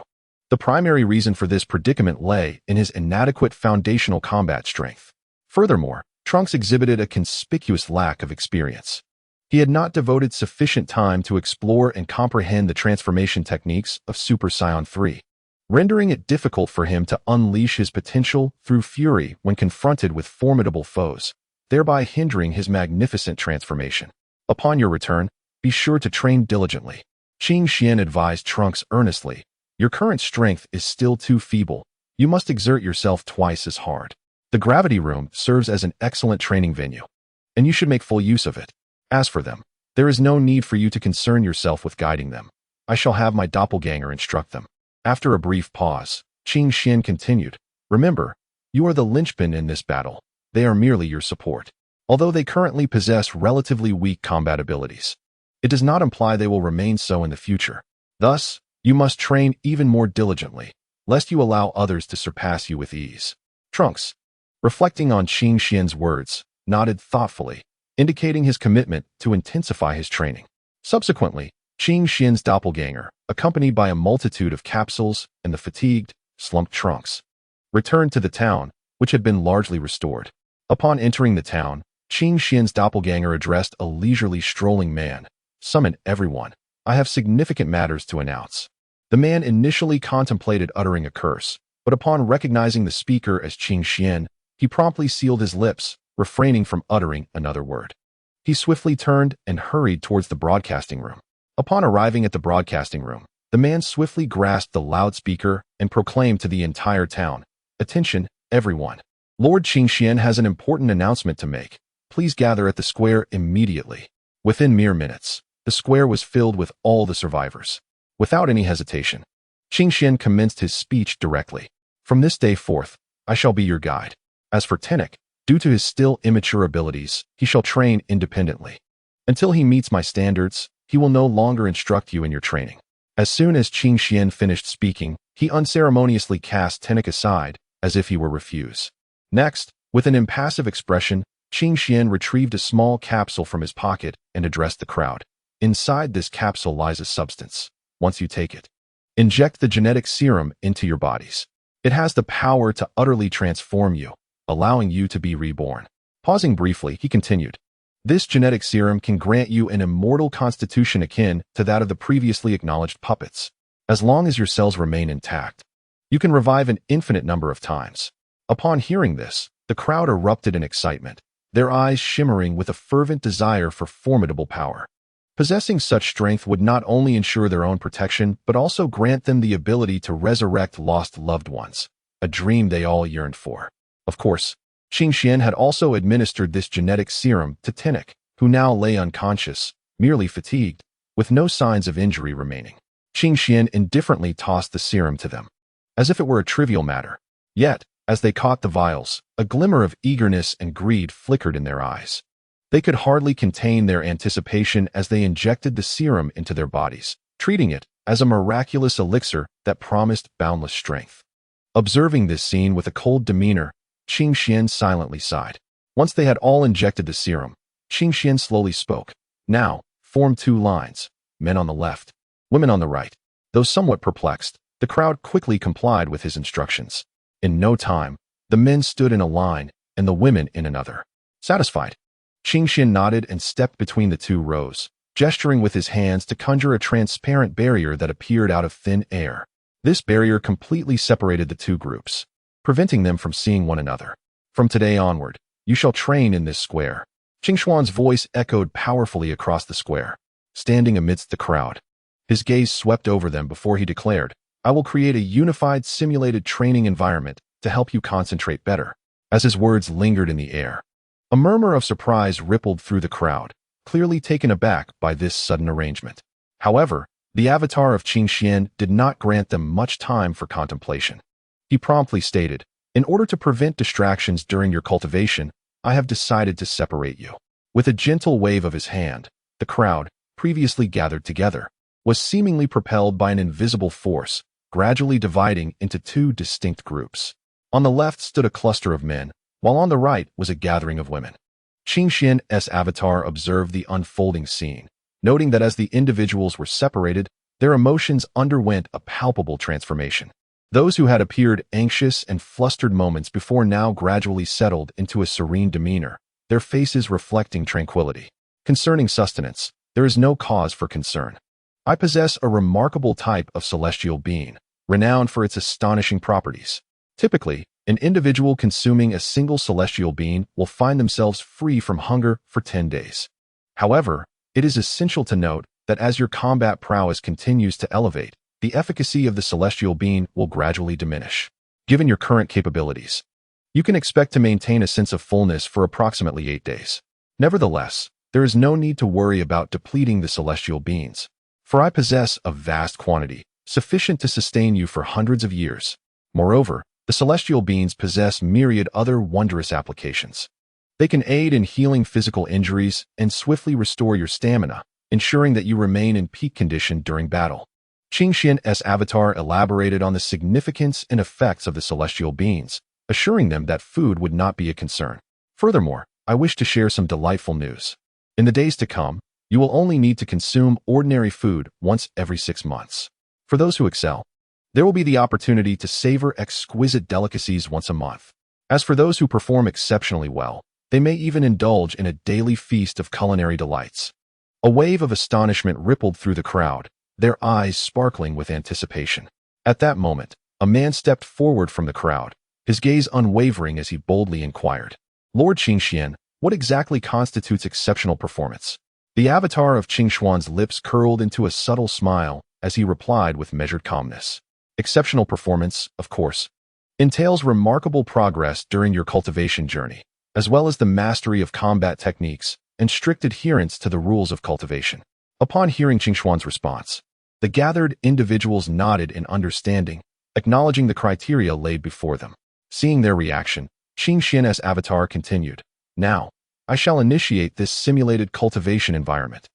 The primary reason for this predicament lay in his inadequate foundational combat strength. Furthermore, Trunks exhibited a conspicuous lack of experience. He had not devoted sufficient time to explore and comprehend the transformation techniques of Super Saiyan 3, rendering it difficult for him to unleash his potential through fury when confronted with formidable foes, thereby hindering his magnificent transformation. Upon your return, be sure to train diligently. Qing Xian advised Trunks earnestly. Your current strength is still too feeble. You must exert yourself twice as hard. The gravity room serves as an excellent training venue, and you should make full use of it. As for them, there is no need for you to concern yourself with guiding them. I shall have my doppelganger instruct them. After a brief pause, Qing Xian continued, remember, you are the linchpin in this battle. They are merely your support. Although they currently possess relatively weak combat abilities, it does not imply they will remain so in the future. Thus, you must train even more diligently, lest you allow others to surpass you with ease. Trunks, reflecting on Qing Xian's words, nodded thoughtfully, indicating his commitment to intensify his training. Subsequently, Qing Xian's doppelganger, accompanied by a multitude of capsules and the fatigued, slumped Trunks, returned to the town, which had been largely restored. Upon entering the town, Qing Xian's doppelganger addressed a leisurely strolling man. Summon everyone. I have significant matters to announce. The man initially contemplated uttering a curse, but upon recognizing the speaker as Qing Xian, he promptly sealed his lips, refraining from uttering another word. He swiftly turned and hurried towards the broadcasting room. Upon arriving at the broadcasting room, the man swiftly grasped the loudspeaker and proclaimed to the entire town, "Attention, everyone. Lord Qing Xian has an important announcement to make. Please gather at the square immediately." Within mere minutes, the square was filled with all the survivors. Without any hesitation, Qing Xian commenced his speech directly. From this day forth, I shall be your guide. As for Tenek, Due to his still immature abilities, he shall train independently. Until he meets my standards, he will no longer instruct you in your training. As soon as Qing Xian finished speaking, he unceremoniously cast Tenek aside, as if he were refuse. Next, with an impassive expression, Qing Xian retrieved a small capsule from his pocket and addressed the crowd. Inside this capsule lies a substance. Once you take it, inject the genetic serum into your bodies. It has the power to utterly transform you, allowing you to be reborn. Pausing briefly, he continued, this genetic serum can grant you an immortal constitution akin to that of the previously acknowledged puppets. As long as your cells remain intact, you can revive an infinite number of times. Upon hearing this, the crowd erupted in excitement, their eyes shimmering with a fervent desire for formidable power. Possessing such strength would not only ensure their own protection, but also grant them the ability to resurrect lost loved ones, a dream they all yearned for. Of course, Qing Xian had also administered this genetic serum to Tenek, who now lay unconscious, merely fatigued, with no signs of injury remaining. Qing Xian indifferently tossed the serum to them, as if it were a trivial matter. Yet, as they caught the vials, a glimmer of eagerness and greed flickered in their eyes. They could hardly contain their anticipation as they injected the serum into their bodies, treating it as a miraculous elixir that promised boundless strength. Observing this scene with a cold demeanor, Qing Xian silently sighed. Once they had all injected the serum, Qing Xian slowly spoke. Now, form two lines, men on the left, women on the right. Though somewhat perplexed, the crowd quickly complied with his instructions. In no time, the men stood in a line and the women in another. Satisfied, Qing Xian nodded and stepped between the two rows, gesturing with his hands to conjure a transparent barrier that appeared out of thin air. This barrier completely separated the two groups, preventing them from seeing one another. From today onward, you shall train in this square. Qing Xuan's voice echoed powerfully across the square. Standing amidst the crowd, his gaze swept over them before he declared, I will create a unified simulated training environment to help you concentrate better. As his words lingered in the air, a murmur of surprise rippled through the crowd, clearly taken aback by this sudden arrangement. However, the avatar of Qing Xian did not grant them much time for contemplation. He promptly stated, in order to prevent distractions during your cultivation, I have decided to separate you. With a gentle wave of his hand, the crowd, previously gathered together, was seemingly propelled by an invisible force, gradually dividing into two distinct groups. On the left stood a cluster of men, while on the right was a gathering of women. Qing Xian's avatar observed the unfolding scene, noting that as the individuals were separated, their emotions underwent a palpable transformation. Those who had appeared anxious and flustered moments before now gradually settled into a serene demeanor, their faces reflecting tranquility. Concerning sustenance, there is no cause for concern. I possess a remarkable type of celestial being, renowned for its astonishing properties. Typically, an individual consuming a single celestial being will find themselves free from hunger for 10 days. However, it is essential to note that as your combat prowess continues to elevate, the efficacy of the celestial being will gradually diminish. Given your current capabilities, you can expect to maintain a sense of fullness for approximately 8 days. Nevertheless, there is no need to worry about depleting the celestial beings, for I possess a vast quantity, sufficient to sustain you for hundreds of years. Moreover, the celestial beings possess myriad other wondrous applications. They can aid in healing physical injuries and swiftly restore your stamina, ensuring that you remain in peak condition during battle. Qing Xian's avatar elaborated on the significance and effects of the celestial beings, assuring them that food would not be a concern. Furthermore, I wish to share some delightful news. In the days to come, you will only need to consume ordinary food once every 6 months. For those who excel, there will be the opportunity to savor exquisite delicacies once a month. As for those who perform exceptionally well, they may even indulge in a daily feast of culinary delights. A wave of astonishment rippled through the crowd, their eyes sparkling with anticipation. At that moment, a man stepped forward from the crowd, his gaze unwavering as he boldly inquired, Lord Qing Xian, what exactly constitutes exceptional performance? The avatar of Qing Xuan's lips curled into a subtle smile as he replied with measured calmness. Exceptional performance, of course, entails remarkable progress during your cultivation journey, as well as the mastery of combat techniques and strict adherence to the rules of cultivation. Upon hearing Qing Xuan's response, the gathered individuals nodded in understanding, acknowledging the criteria laid before them. Seeing their reaction, Qing Xian's avatar continued. Now, I shall initiate this simulated cultivation environment.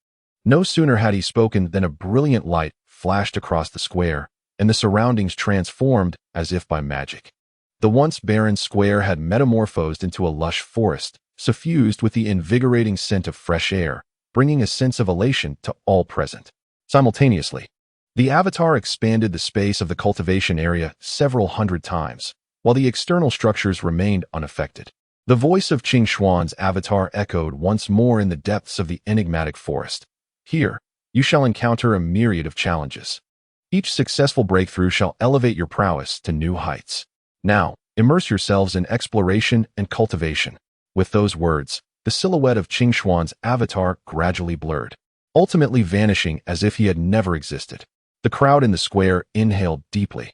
No sooner had he spoken than a brilliant light flashed across the square, and the surroundings transformed as if by magic. The once barren square had metamorphosed into a lush forest, suffused with the invigorating scent of fresh air, bringing a sense of elation to all present. Simultaneously, the avatar expanded the space of the cultivation area several hundred times, while the external structures remained unaffected. The voice of Qing Xuan's avatar echoed once more in the depths of the enigmatic forest. Here, you shall encounter a myriad of challenges. Each successful breakthrough shall elevate your prowess to new heights. Now, immerse yourselves in exploration and cultivation. With those words, the silhouette of Qing Xuan's avatar gradually blurred, ultimately vanishing as if he had never existed. The crowd in the square inhaled deeply,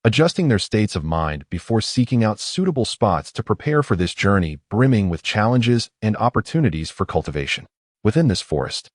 adjusting their states of mind before seeking out suitable spots to prepare for this journey brimming with challenges and opportunities for cultivation. Within this forest,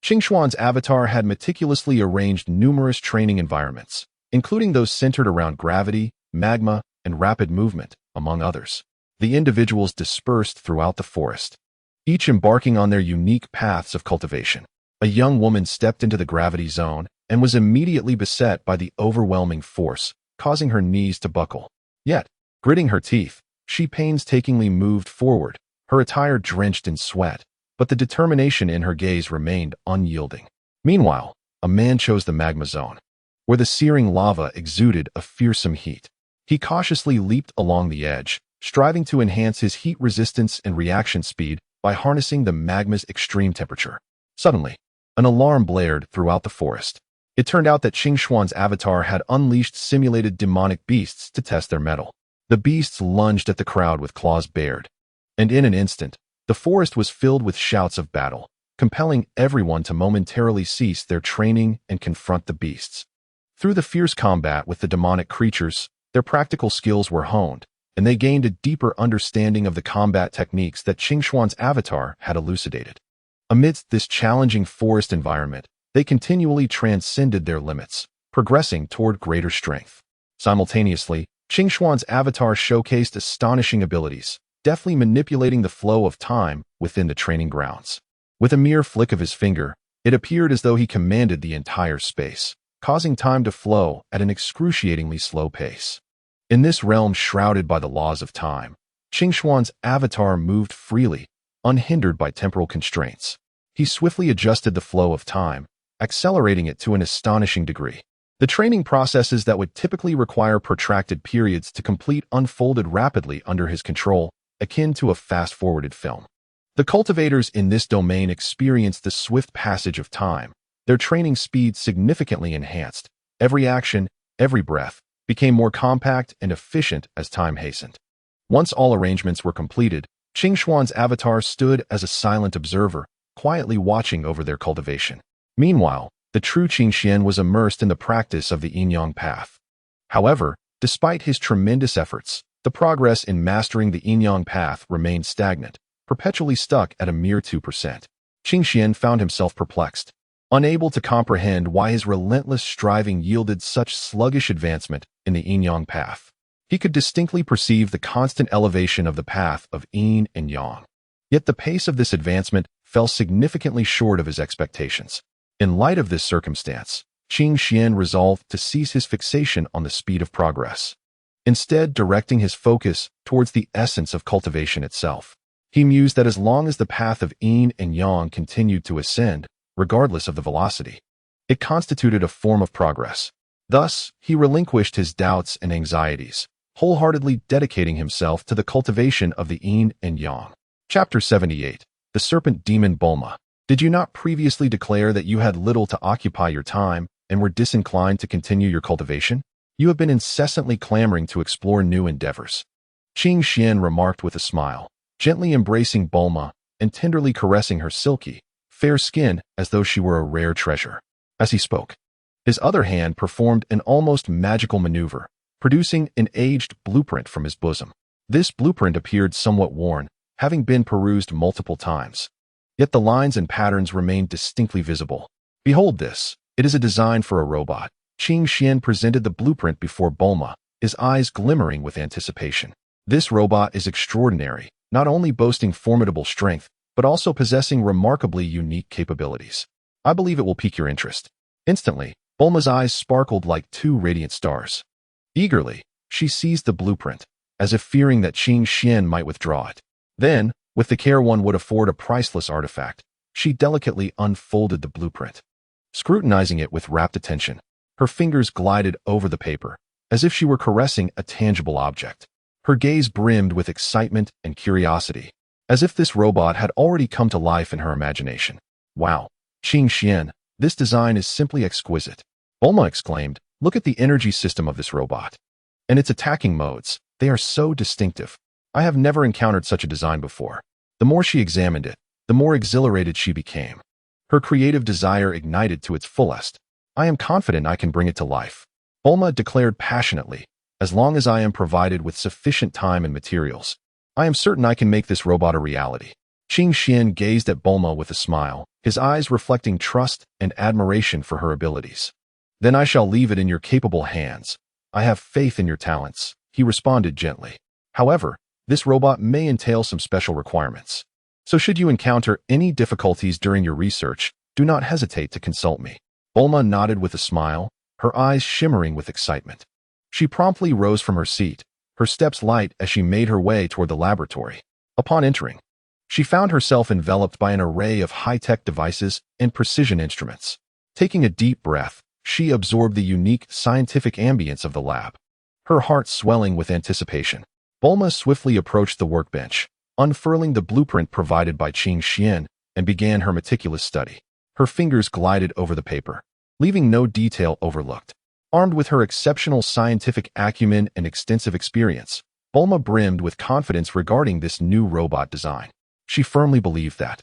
Qing Xuan's avatar had meticulously arranged numerous training environments, including those centered around gravity, magma, and rapid movement, among others. The individuals dispersed throughout the forest, each embarking on their unique paths of cultivation. A young woman stepped into the gravity zone and was immediately beset by the overwhelming force, causing her knees to buckle. Yet, gritting her teeth, she painstakingly moved forward, her attire drenched in sweat, but the determination in her gaze remained unyielding. Meanwhile, a man chose the magma zone, where the searing lava exuded a fearsome heat. He cautiously leaped along the edge, striving to enhance his heat resistance and reaction speed by harnessing the magma's extreme temperature. Suddenly, an alarm blared throughout the forest. It turned out that Qing Xuan's avatar had unleashed simulated demonic beasts to test their mettle. The beasts lunged at the crowd with claws bared, and in an instant, the forest was filled with shouts of battle, compelling everyone to momentarily cease their training and confront the beasts. Through the fierce combat with the demonic creatures, their practical skills were honed, and they gained a deeper understanding of the combat techniques that Qing Xuan's avatar had elucidated. Amidst this challenging forest environment, they continually transcended their limits, progressing toward greater strength. Simultaneously, Qing Xuan's avatar showcased astonishing abilities, deftly manipulating the flow of time within the training grounds. With a mere flick of his finger, it appeared as though he commanded the entire space, causing time to flow at an excruciatingly slow pace. In this realm shrouded by the laws of time, Qing Xuan's avatar moved freely, unhindered by temporal constraints. He swiftly adjusted the flow of time, accelerating it to an astonishing degree. The training processes that would typically require protracted periods to complete unfolded rapidly under his control, akin to a fast-forwarded film. The cultivators in this domain experienced the swift passage of time, their training speed significantly enhanced. Every action, every breath, became more compact and efficient as time hastened. Once all arrangements were completed, Qing Xuan's avatar stood as a silent observer, quietly watching over their cultivation. Meanwhile, the true Qing Xian was immersed in the practice of the yin-yang path. However, despite his tremendous efforts, the progress in mastering the yin-yang path remained stagnant, perpetually stuck at a mere 2%. Qing Xian found himself perplexed, unable to comprehend why his relentless striving yielded such sluggish advancement in the yin-yang path. He could distinctly perceive the constant elevation of the path of yin and yang. Yet the pace of this advancement fell significantly short of his expectations. In light of this circumstance, Qing Xian resolved to cease his fixation on the speed of progress, instead directing his focus towards the essence of cultivation itself. He mused that as long as the path of yin and yang continued to ascend, regardless of the velocity, it constituted a form of progress. Thus, he relinquished his doubts and anxieties, wholeheartedly dedicating himself to the cultivation of the yin and yang. Chapter 78. The Serpent Demon Bulma. Did you not previously declare that you had little to occupy your time and were disinclined to continue your cultivation? You have been incessantly clamoring to explore new endeavors. Qing Xian remarked with a smile, gently embracing Bulma and tenderly caressing her silky, fair skin as though she were a rare treasure. As he spoke, his other hand performed an almost magical maneuver, producing an aged blueprint from his bosom. This blueprint appeared somewhat worn, having been perused multiple times. Yet the lines and patterns remained distinctly visible. Behold this, it is a design for a robot. Qing Xian presented the blueprint before Bulma, his eyes glimmering with anticipation. This robot is extraordinary, not only boasting formidable strength, but also possessing remarkably unique capabilities. I believe it will pique your interest." Instantly, Bulma's eyes sparkled like two radiant stars. Eagerly, she seized the blueprint, as if fearing that Qing Xian might withdraw it. Then, with the care one would afford a priceless artifact, she delicately unfolded the blueprint. Scrutinizing it with rapt attention, her fingers glided over the paper, as if she were caressing a tangible object. Her gaze brimmed with excitement and curiosity, as if this robot had already come to life in her imagination. "Wow, Qing Xian, this design is simply exquisite," Bulma exclaimed. "Look at the energy system of this robot. And its attacking modes, they are so distinctive. I have never encountered such a design before." The more she examined it, the more exhilarated she became. Her creative desire ignited to its fullest. "I am confident I can bring it to life," Bulma declared passionately. "As long as I am provided with sufficient time and materials, I am certain I can make this robot a reality." Qing Xian gazed at Bulma with a smile, his eyes reflecting trust and admiration for her abilities. "Then I shall leave it in your capable hands. I have faith in your talents," he responded gently. "However, this robot may entail some special requirements. So should you encounter any difficulties during your research, do not hesitate to consult me." Bulma nodded with a smile, her eyes shimmering with excitement. She promptly rose from her seat, her steps light as she made her way toward the laboratory. Upon entering, she found herself enveloped by an array of high-tech devices and precision instruments. Taking a deep breath, she absorbed the unique scientific ambience of the lab. Her heart swelling with anticipation, Bulma swiftly approached the workbench, unfurling the blueprint provided by Qing Xian, and began her meticulous study. Her fingers glided over the paper, leaving no detail overlooked. Armed with her exceptional scientific acumen and extensive experience, Bulma brimmed with confidence regarding this new robot design. She firmly believed that,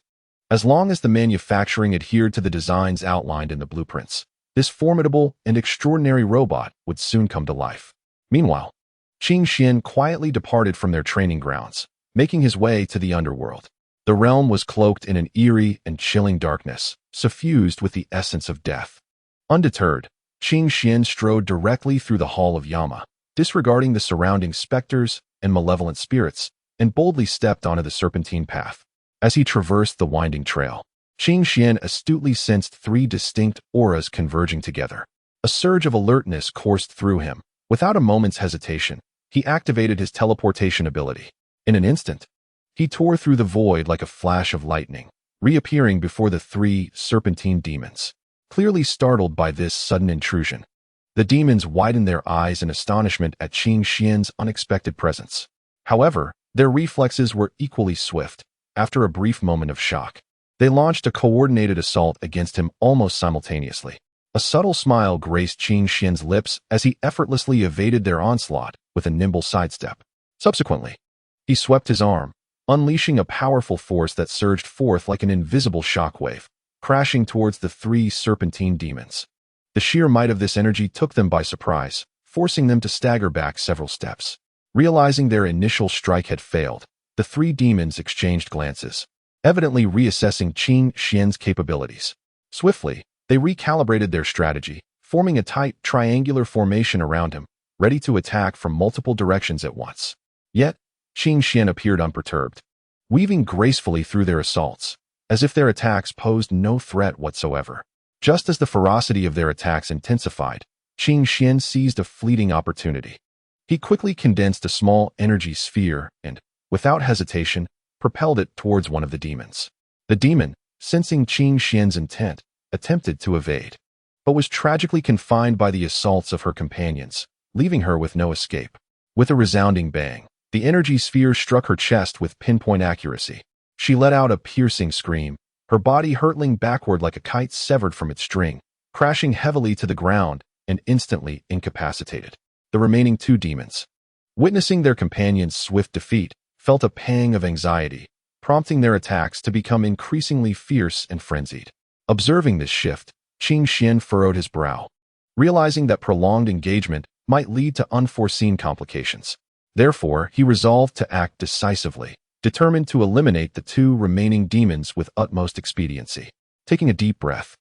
as long as the manufacturing adhered to the designs outlined in the blueprints, this formidable and extraordinary robot would soon come to life. Meanwhile, Qing Xian quietly departed from their training grounds, making his way to the underworld. The realm was cloaked in an eerie and chilling darkness, suffused with the essence of death. Undeterred, Qing Xian strode directly through the Hall of Yama, disregarding the surrounding specters and malevolent spirits, and boldly stepped onto the serpentine path. As he traversed the winding trail, Qing Xian astutely sensed three distinct auras converging together. A surge of alertness coursed through him. Without a moment's hesitation, he activated his teleportation ability. In an instant, he tore through the void like a flash of lightning, reappearing before the three serpentine demons. Clearly startled by this sudden intrusion, the demons widened their eyes in astonishment at Qing Xian's unexpected presence. However, their reflexes were equally swift. After a brief moment of shock, they launched a coordinated assault against him almost simultaneously. A subtle smile graced Qing Xian's lips as he effortlessly evaded their onslaught with a nimble sidestep. Subsequently, he swept his arm, unleashing a powerful force that surged forth like an invisible shockwave, crashing towards the three serpentine demons. The sheer might of this energy took them by surprise, forcing them to stagger back several steps. Realizing their initial strike had failed, the three demons exchanged glances, evidently reassessing Qing Xian's capabilities. Swiftly, they recalibrated their strategy, forming a tight, triangular formation around him, ready to attack from multiple directions at once. Yet, Qing Xian appeared unperturbed, weaving gracefully through their assaults, as if their attacks posed no threat whatsoever. Just as the ferocity of their attacks intensified, Qing Xian seized a fleeting opportunity. He quickly condensed a small energy sphere and, without hesitation, propelled it towards one of the demons. The demon, sensing Qing Xian's intent, attempted to evade, but was tragically confined by the assaults of her companions, leaving her with no escape. With a resounding bang, the energy sphere struck her chest with pinpoint accuracy. She let out a piercing scream, her body hurtling backward like a kite severed from its string, crashing heavily to the ground and instantly incapacitated. The remaining two demons, witnessing their companion's swift defeat, felt a pang of anxiety, prompting their attacks to become increasingly fierce and frenzied. Observing this shift, Qing Xian furrowed his brow, realizing that prolonged engagement might lead to unforeseen complications. Therefore, he resolved to act decisively, determined to eliminate the two remaining demons with utmost expediency. Taking a deep breath,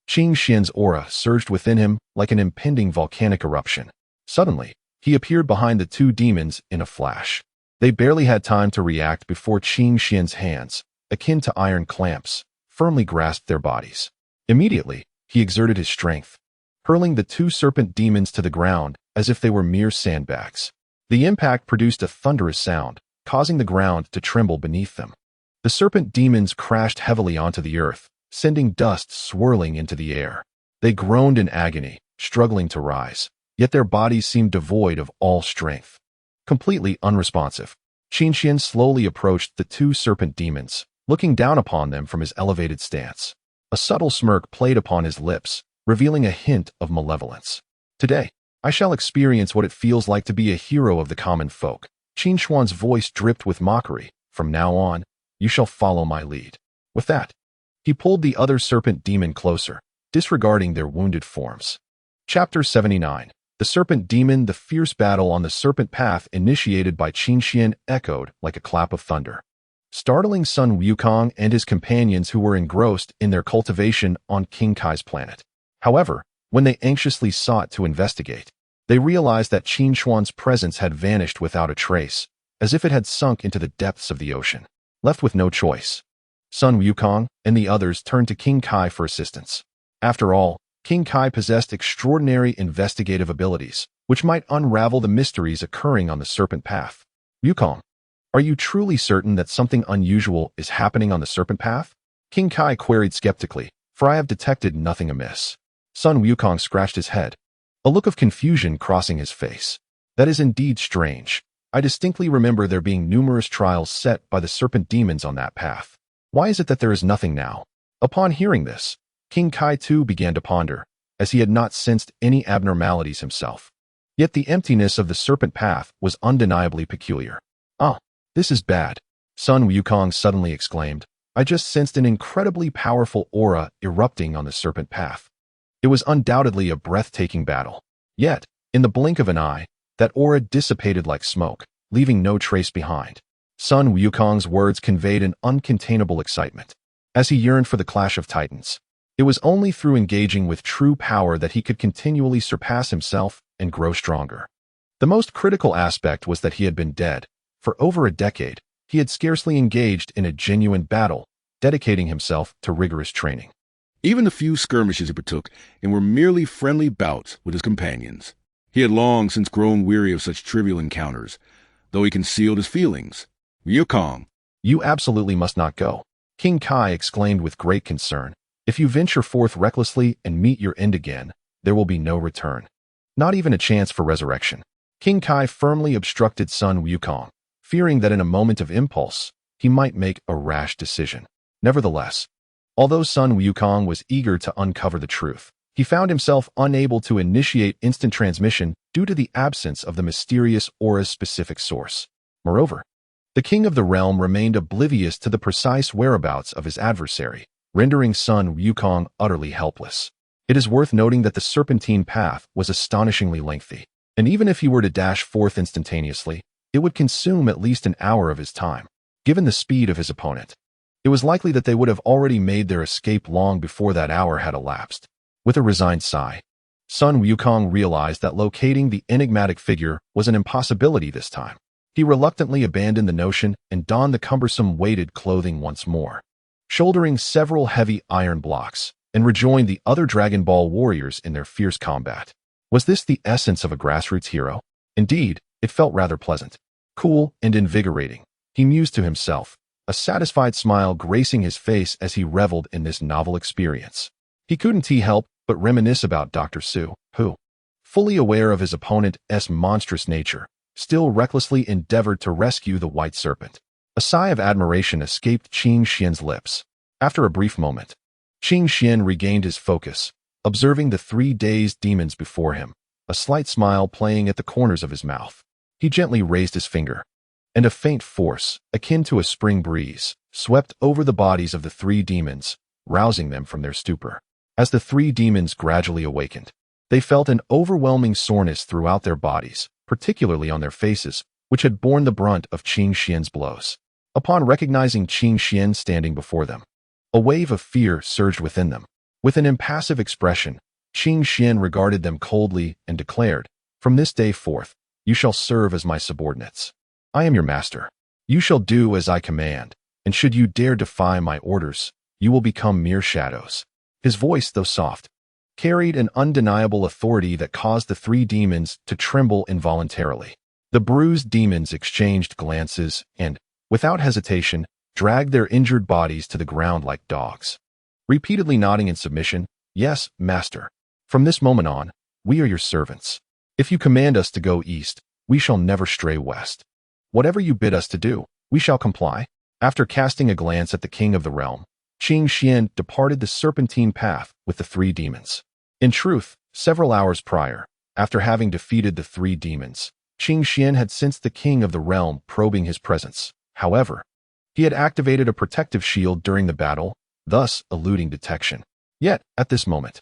Qing Xian's aura surged within him like an impending volcanic eruption. Suddenly, he appeared behind the two demons in a flash. They barely had time to react before Qin Xian's hands, akin to iron clamps, firmly grasped their bodies. Immediately, he exerted his strength, hurling the two serpent demons to the ground as if they were mere sandbags. The impact produced a thunderous sound, causing the ground to tremble beneath them. The serpent demons crashed heavily onto the earth, sending dust swirling into the air. They groaned in agony, struggling to rise, yet their bodies seemed devoid of all strength. Completely unresponsive, Qin Xian slowly approached the two serpent demons, looking down upon them from his elevated stance. A subtle smirk played upon his lips, revealing a hint of malevolence. Today, I shall experience what it feels like to be a hero of the common folk. Qin Xuan's voice dripped with mockery. From now on, you shall follow my lead. With that, he pulled the other serpent demon closer, disregarding their wounded forms. Chapter 79. The Serpent Demon. The fierce battle on the serpent path initiated by Qin Xian echoed like a clap of thunder, startling Sun Wukong and his companions who were engrossed in their cultivation on King Kai's planet. However, when they anxiously sought to investigate, they realized that Qin Xuan's presence had vanished without a trace, as if it had sunk into the depths of the ocean. Left with no choice, Sun Wukong and the others turned to King Kai for assistance. After all, King Kai possessed extraordinary investigative abilities, which might unravel the mysteries occurring on the serpent path. Wukong, are you truly certain that something unusual is happening on the serpent path? King Kai queried skeptically, for I have detected nothing amiss. Sun Wukong scratched his head, a look of confusion crossing his face. That is indeed strange. I distinctly remember there being numerous trials set by the serpent demons on that path. Why is it that there is nothing now? Upon hearing this, King Kai too began to ponder, as he had not sensed any abnormalities himself. Yet the emptiness of the serpent path was undeniably peculiar. Ah, this is bad, Sun Wukong suddenly exclaimed. I just sensed an incredibly powerful aura erupting on the serpent path. It was undoubtedly a breathtaking battle. Yet, in the blink of an eye, that aura dissipated like smoke, leaving no trace behind. Sun Wukong's words conveyed an uncontainable excitement. As he yearned for the clash of titans, it was only through engaging with true power that he could continually surpass himself and grow stronger. The most critical aspect was that he had been dead. For over a decade, he had scarcely engaged in a genuine battle, dedicating himself to rigorous training. Even the few skirmishes he partook in were merely friendly bouts with his companions. He had long since grown weary of such trivial encounters, though he concealed his feelings. Wukong, you absolutely must not go, King Kai exclaimed with great concern. If you venture forth recklessly and meet your end again, there will be no return. Not even a chance for resurrection. King Kai firmly obstructed Sun Wukong, fearing that in a moment of impulse, he might make a rash decision. Nevertheless, although Sun Wukong was eager to uncover the truth, he found himself unable to initiate instant transmission due to the absence of the mysterious aura's specific source. Moreover, the king of the realm remained oblivious to the precise whereabouts of his adversary, rendering Sun Wukong utterly helpless. It is worth noting that the serpentine path was astonishingly lengthy, and even if he were to dash forth instantaneously, it would consume at least an hour of his time. Given the speed of his opponent, it was likely that they would have already made their escape long before that hour had elapsed. With a resigned sigh, Sun Wukong realized that locating the enigmatic figure was an impossibility this time. He reluctantly abandoned the notion and donned the cumbersome weighted clothing once more, shouldering several heavy iron blocks, and rejoined the other Dragon Ball warriors in their fierce combat. Was this the essence of a grassroots hero? Indeed, it felt rather pleasant, cool, and invigorating. He mused to himself, a satisfied smile gracing his face as he reveled in this novel experience. He couldn't help but reminisce about Dr. Su, who, fully aware of his opponent's monstrous nature, still recklessly endeavored to rescue the white serpent. A sigh of admiration escaped Qin Xian's lips. After a brief moment, Qin Xian regained his focus, observing the 3 dazed demons before him, a slight smile playing at the corners of his mouth. He gently raised his finger, and a faint force, akin to a spring breeze, swept over the bodies of the 3 demons, rousing them from their stupor. As the 3 demons gradually awakened, they felt an overwhelming soreness throughout their bodies, particularly on their faces, which had borne the brunt of Qin Xian's blows. Upon recognizing Qin Xian standing before them, a wave of fear surged within them. With an impassive expression, Qin Xian regarded them coldly and declared, "From this day forth, you shall serve as my subordinates." I am your master. You shall do as I command, and should you dare defy my orders, you will become mere shadows." His voice, though soft, carried an undeniable authority that caused the three demons to tremble involuntarily. The bruised demons exchanged glances and, without hesitation, dragged their injured bodies to the ground like dogs, repeatedly nodding in submission. "Yes, master. From this moment on, we are your servants. If you command us to go east, we shall never stray west. Whatever you bid us to do, we shall comply." After casting a glance at the king of the realm, Qing Xian departed the serpentine path with the three demons. In truth, several hours prior, after having defeated the three demons, Qing Xian had sensed the king of the realm probing his presence. However, he had activated a protective shield during the battle, thus eluding detection. Yet, at this moment,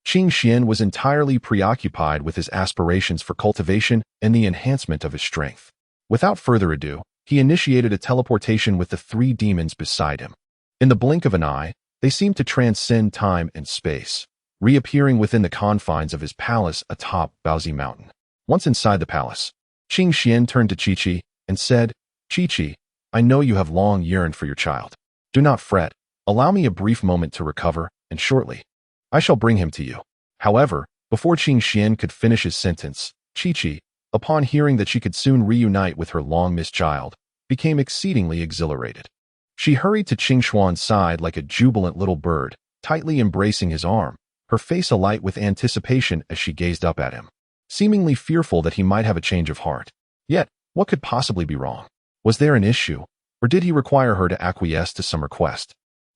Qing Xian was entirely preoccupied with his aspirations for cultivation and the enhancement of his strength. Without further ado, he initiated a teleportation with the three demons beside him. In the blink of an eye, they seemed to transcend time and space, reappearing within the confines of his palace atop Baozi Mountain. Once inside the palace, Qing Xian turned to Chi-Chi and said, "Chi-Chi, I know you have long yearned for your child. Do not fret. Allow me a brief moment to recover, and shortly, I shall bring him to you." However, before Qing Xian could finish his sentence, Chi-Chi, upon hearing that she could soon reunite with her long-missed child, became exceedingly exhilarated. She hurried to Qing Xuan's side like a jubilant little bird, tightly embracing his arm, her face alight with anticipation as she gazed up at him, seemingly fearful that he might have a change of heart. Yet, what could possibly be wrong? Was there an issue, or did he require her to acquiesce to some request?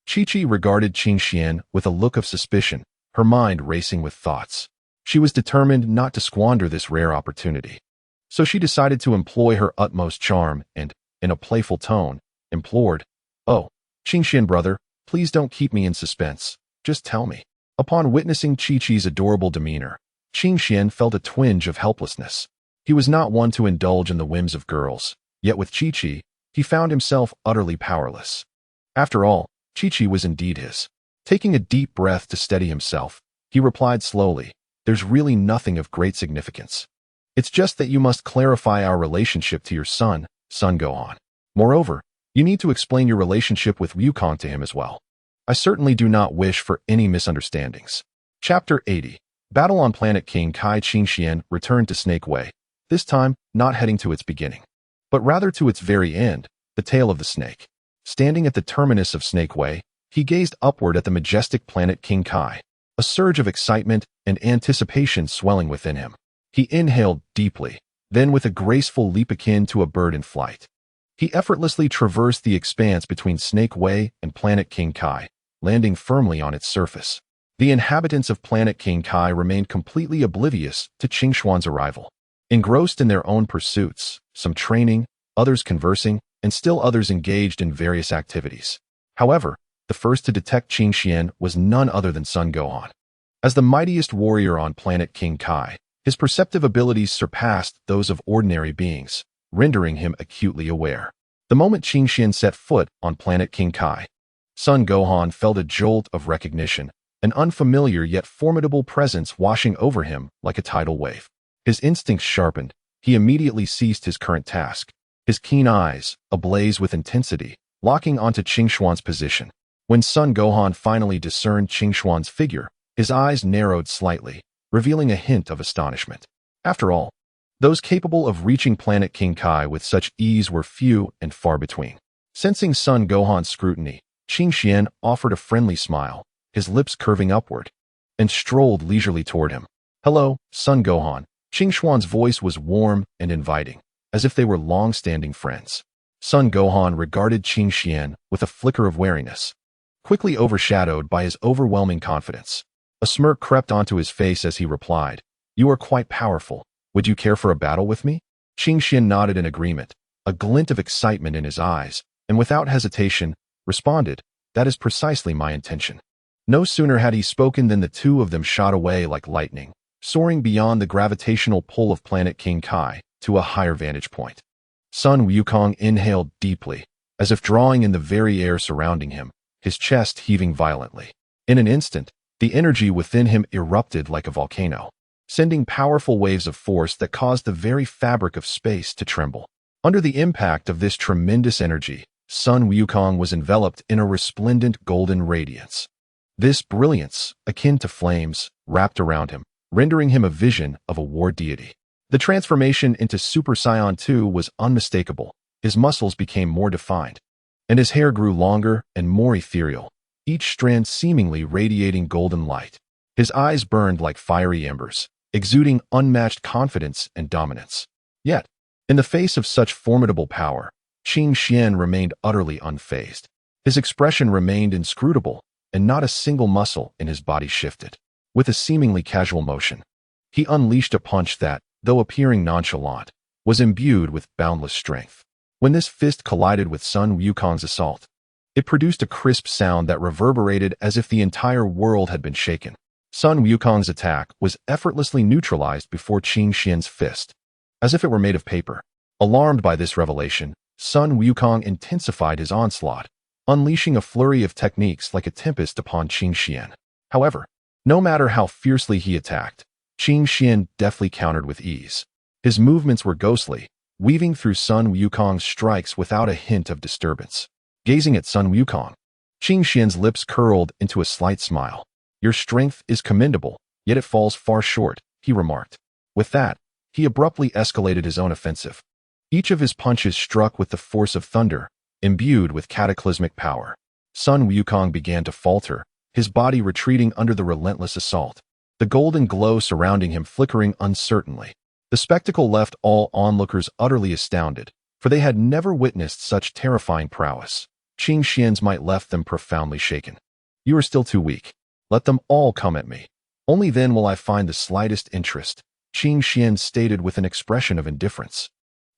Chi-Chi regarded Qing Xian with a look of suspicion, her mind racing with thoughts. She was determined not to squander this rare opportunity. So she decided to employ her utmost charm and, in a playful tone, implored, "Oh, Qing Xian brother, please don't keep me in suspense. Just tell me." Upon witnessing Chi-Chi's adorable demeanor, Qing Xian felt a twinge of helplessness. He was not one to indulge in the whims of girls, yet with Chi-Chi, he found himself utterly powerless. After all, Chi-Chi was indeed his. Taking a deep breath to steady himself, he replied slowly, "There's really nothing of great significance. It's just that you must clarify our relationship to your son, Son Gohan. Moreover, you need to explain your relationship with Wukong to him as well. I certainly do not wish for any misunderstandings." Chapter 80. Battle on Planet King Kai. Qing Xian returned to Snake Way, this time not heading to its beginning, but rather to its very end, the tail of the snake. Standing at the terminus of Snake Way, he gazed upward at the majestic planet King Kai, a surge of excitement and anticipation swelling within him. He inhaled deeply, then with a graceful leap akin to a bird in flight, he effortlessly traversed the expanse between Snake Way and planet King Kai, landing firmly on its surface. The inhabitants of planet King Kai remained completely oblivious to Qing Xuan's arrival, engrossed in their own pursuits, some training, others conversing, and still others engaged in various activities. However, the first to detect Qing Xian was none other than Son Gohan. As the mightiest warrior on planet King Kai, his perceptive abilities surpassed those of ordinary beings, rendering him acutely aware. The moment Qing Xian set foot on planet King Kai, Son Gohan felt a jolt of recognition, an unfamiliar yet formidable presence washing over him like a tidal wave. His instincts sharpened, he immediately ceased his current task, his keen eyes, ablaze with intensity, locking onto Qing Xuan's position. When Son Gohan finally discerned Qing Xuan's figure, his eyes narrowed slightly, revealing a hint of astonishment. After all, those capable of reaching planet King Kai with such ease were few and far between. Sensing Son Gohan's scrutiny, Qing Xian offered a friendly smile, his lips curving upward, and strolled leisurely toward him. "Hello, Son Gohan." Qing Xuan's voice was warm and inviting, as if they were long-standing friends. Son Gohan regarded Qing Xian with a flicker of wariness, quickly overshadowed by his overwhelming confidence. A smirk crept onto his face as he replied, "You are quite powerful. Would you care for a battle with me?" Qing Xian nodded in agreement, a glint of excitement in his eyes, and without hesitation, responded, "That is precisely my intention." No sooner had he spoken than the two of them shot away like lightning, soaring beyond the gravitational pull of planet King Kai to a higher vantage point. Son Wukong inhaled deeply, as if drawing in the very air surrounding him, his chest heaving violently. In an instant, the energy within him erupted like a volcano, sending powerful waves of force that caused the very fabric of space to tremble. Under the impact of this tremendous energy, Sun Wukong was enveloped in a resplendent golden radiance. This brilliance, akin to flames, wrapped around him, rendering him a vision of a war deity. The transformation into Super Saiyan 2 was unmistakable. His muscles became more defined, and his hair grew longer and more ethereal, each strand seemingly radiating golden light. His eyes burned like fiery embers, exuding unmatched confidence and dominance. Yet, in the face of such formidable power, Qing Xian remained utterly unfazed. His expression remained inscrutable, and not a single muscle in his body shifted. With a seemingly casual motion, he unleashed a punch that, though appearing nonchalant, was imbued with boundless strength. When this fist collided with Sun Wukong's assault, it produced a crisp sound that reverberated as if the entire world had been shaken. Sun Wukong's attack was effortlessly neutralized before Qing Xian's fist, as if it were made of paper. Alarmed by this revelation, Sun Wukong intensified his onslaught, unleashing a flurry of techniques like a tempest upon Qing Xian. However, no matter how fiercely he attacked, Qing Xian deftly countered with ease. His movements were ghostly, weaving through Sun Wukong's strikes without a hint of disturbance. Gazing at Sun Wukong, Qing Xian's lips curled into a slight smile. "Your strength is commendable, yet it falls far short," he remarked. With that, he abruptly escalated his own offensive. Each of his punches struck with the force of thunder, imbued with cataclysmic power. Sun Wukong began to falter, his body retreating under the relentless assault, the golden glow surrounding him flickering uncertainly. The spectacle left all onlookers utterly astounded, for they had never witnessed such terrifying prowess. Qing Xian's might left them profoundly shaken. "You are still too weak. Let them all come at me. Only then will I find the slightest interest," Qing Xian stated with an expression of indifference,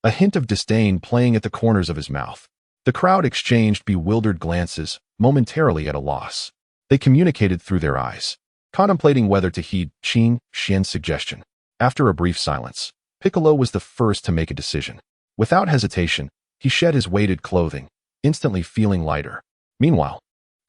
a hint of disdain playing at the corners of his mouth. The crowd exchanged bewildered glances, momentarily at a loss. They communicated through their eyes, contemplating whether to heed Qing Xian's suggestion. After a brief silence, Piccolo was the first to make a decision. Without hesitation, he shed his weighted clothing, instantly feeling lighter. Meanwhile,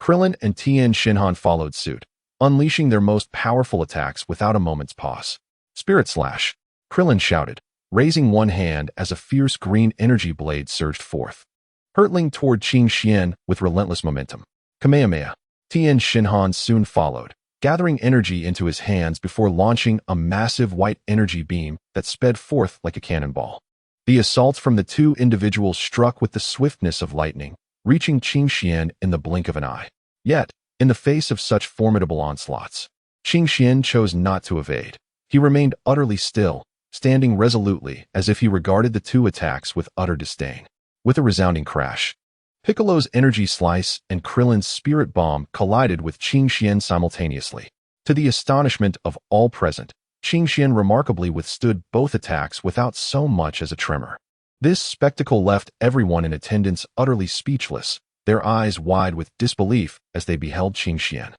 Krillin and Tien Shinhan followed suit, unleashing their most powerful attacks without a moment's pause. "Spirit Slash!" Krillin shouted, raising one hand as a fierce green energy blade surged forth, hurtling toward Qing Xian with relentless momentum. Kamehameha! Tien Shinhan soon followed, gathering energy into his hands before launching a massive white energy beam that sped forth like a cannonball. The assaults from the two individuals struck with the swiftness of lightning, reaching Qing Xian in the blink of an eye. Yet, in the face of such formidable onslaughts, Qing Xian chose not to evade. He remained utterly still, standing resolutely as if he regarded the two attacks with utter disdain. With a resounding crash, Piccolo's energy slice and Krillin's spirit bomb collided with Qing Xian simultaneously. To the astonishment of all present, Qing Xian remarkably withstood both attacks without so much as a tremor. This spectacle left everyone in attendance utterly speechless, their eyes wide with disbelief as they beheld Qing Xian.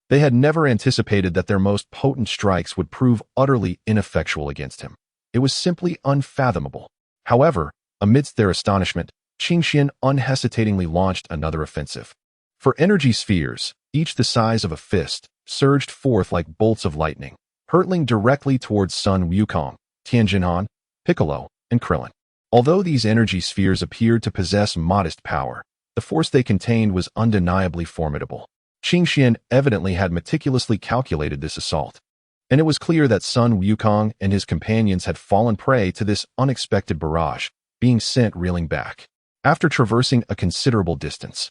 They had never anticipated that their most potent strikes would prove utterly ineffectual against him. It was simply unfathomable. However, amidst their astonishment, Qing Xian unhesitatingly launched another offensive. For energy spheres, each the size of a fist, surged forth like bolts of lightning, hurtling directly towards Sun Wukong, Tien Shinhan, Piccolo, and Krillin. Although these energy spheres appeared to possess modest power, the force they contained was undeniably formidable. Qing Xian evidently had meticulously calculated this assault, and it was clear that Sun Wukong and his companions had fallen prey to this unexpected barrage, being sent reeling back. After traversing a considerable distance,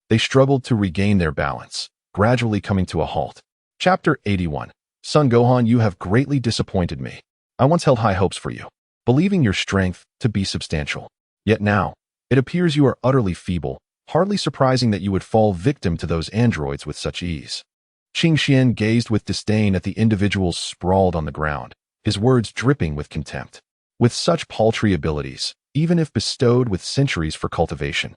they struggled to regain their balance, gradually coming to a halt. Chapter 81. Son Gohan, you have greatly disappointed me. I once held high hopes for you, believing your strength to be substantial. Yet now, it appears you are utterly feeble, hardly surprising that you would fall victim to those androids with such ease. Qing Xian gazed with disdain at the individuals sprawled on the ground, his words dripping with contempt. With such paltry abilities, even if bestowed with centuries for cultivation,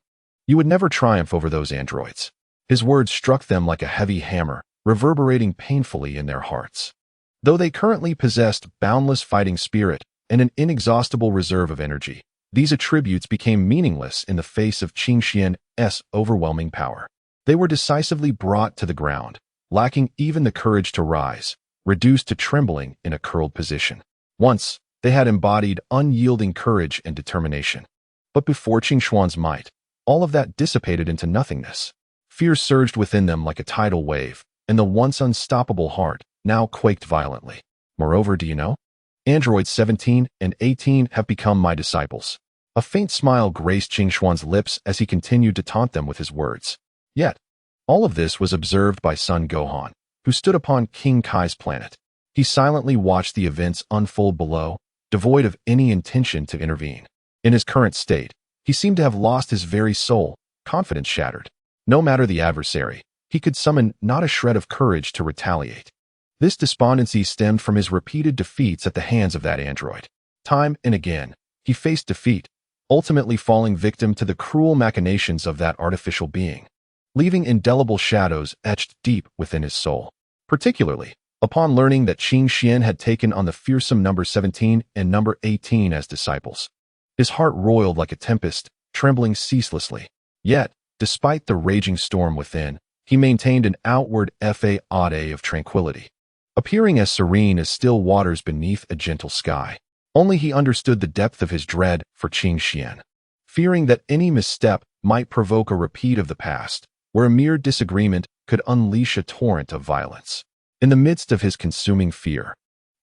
you would never triumph over those androids. His words struck them like a heavy hammer, reverberating painfully in their hearts. Though they currently possessed boundless fighting spirit and an inexhaustible reserve of energy, these attributes became meaningless in the face of Qing Xian's overwhelming power. They were decisively brought to the ground, lacking even the courage to rise, reduced to trembling in a curled position. Once, they had embodied unyielding courage and determination. But before Xuan's might, all of that dissipated into nothingness. Fear surged within them like a tidal wave, and the once unstoppable heart now quaked violently. Moreover, do you know? Androids 17 and 18 have become my disciples. A faint smile graced Xuan's lips as he continued to taunt them with his words. Yet, all of this was observed by son Gohan, who stood upon King Kai's planet. He silently watched the events unfold below, devoid of any intention to intervene. In his current state, he seemed to have lost his very soul, confidence shattered. No matter the adversary, he could summon not a shred of courage to retaliate. This despondency stemmed from his repeated defeats at the hands of that android. Time and again, he faced defeat, ultimately falling victim to the cruel machinations of that artificial being, leaving indelible shadows etched deep within his soul. Particularly, upon learning that Qin Xian had taken on the fearsome number 17 and number 18 as disciples. His heart roiled like a tempest, trembling ceaselessly. Yet, despite the raging storm within, he maintained an outward facade of tranquility, appearing as serene as still waters beneath a gentle sky. Only he understood the depth of his dread for Qin Xian, fearing that any misstep might provoke a repeat of the past, where a mere disagreement could unleash a torrent of violence. In the midst of his consuming fear,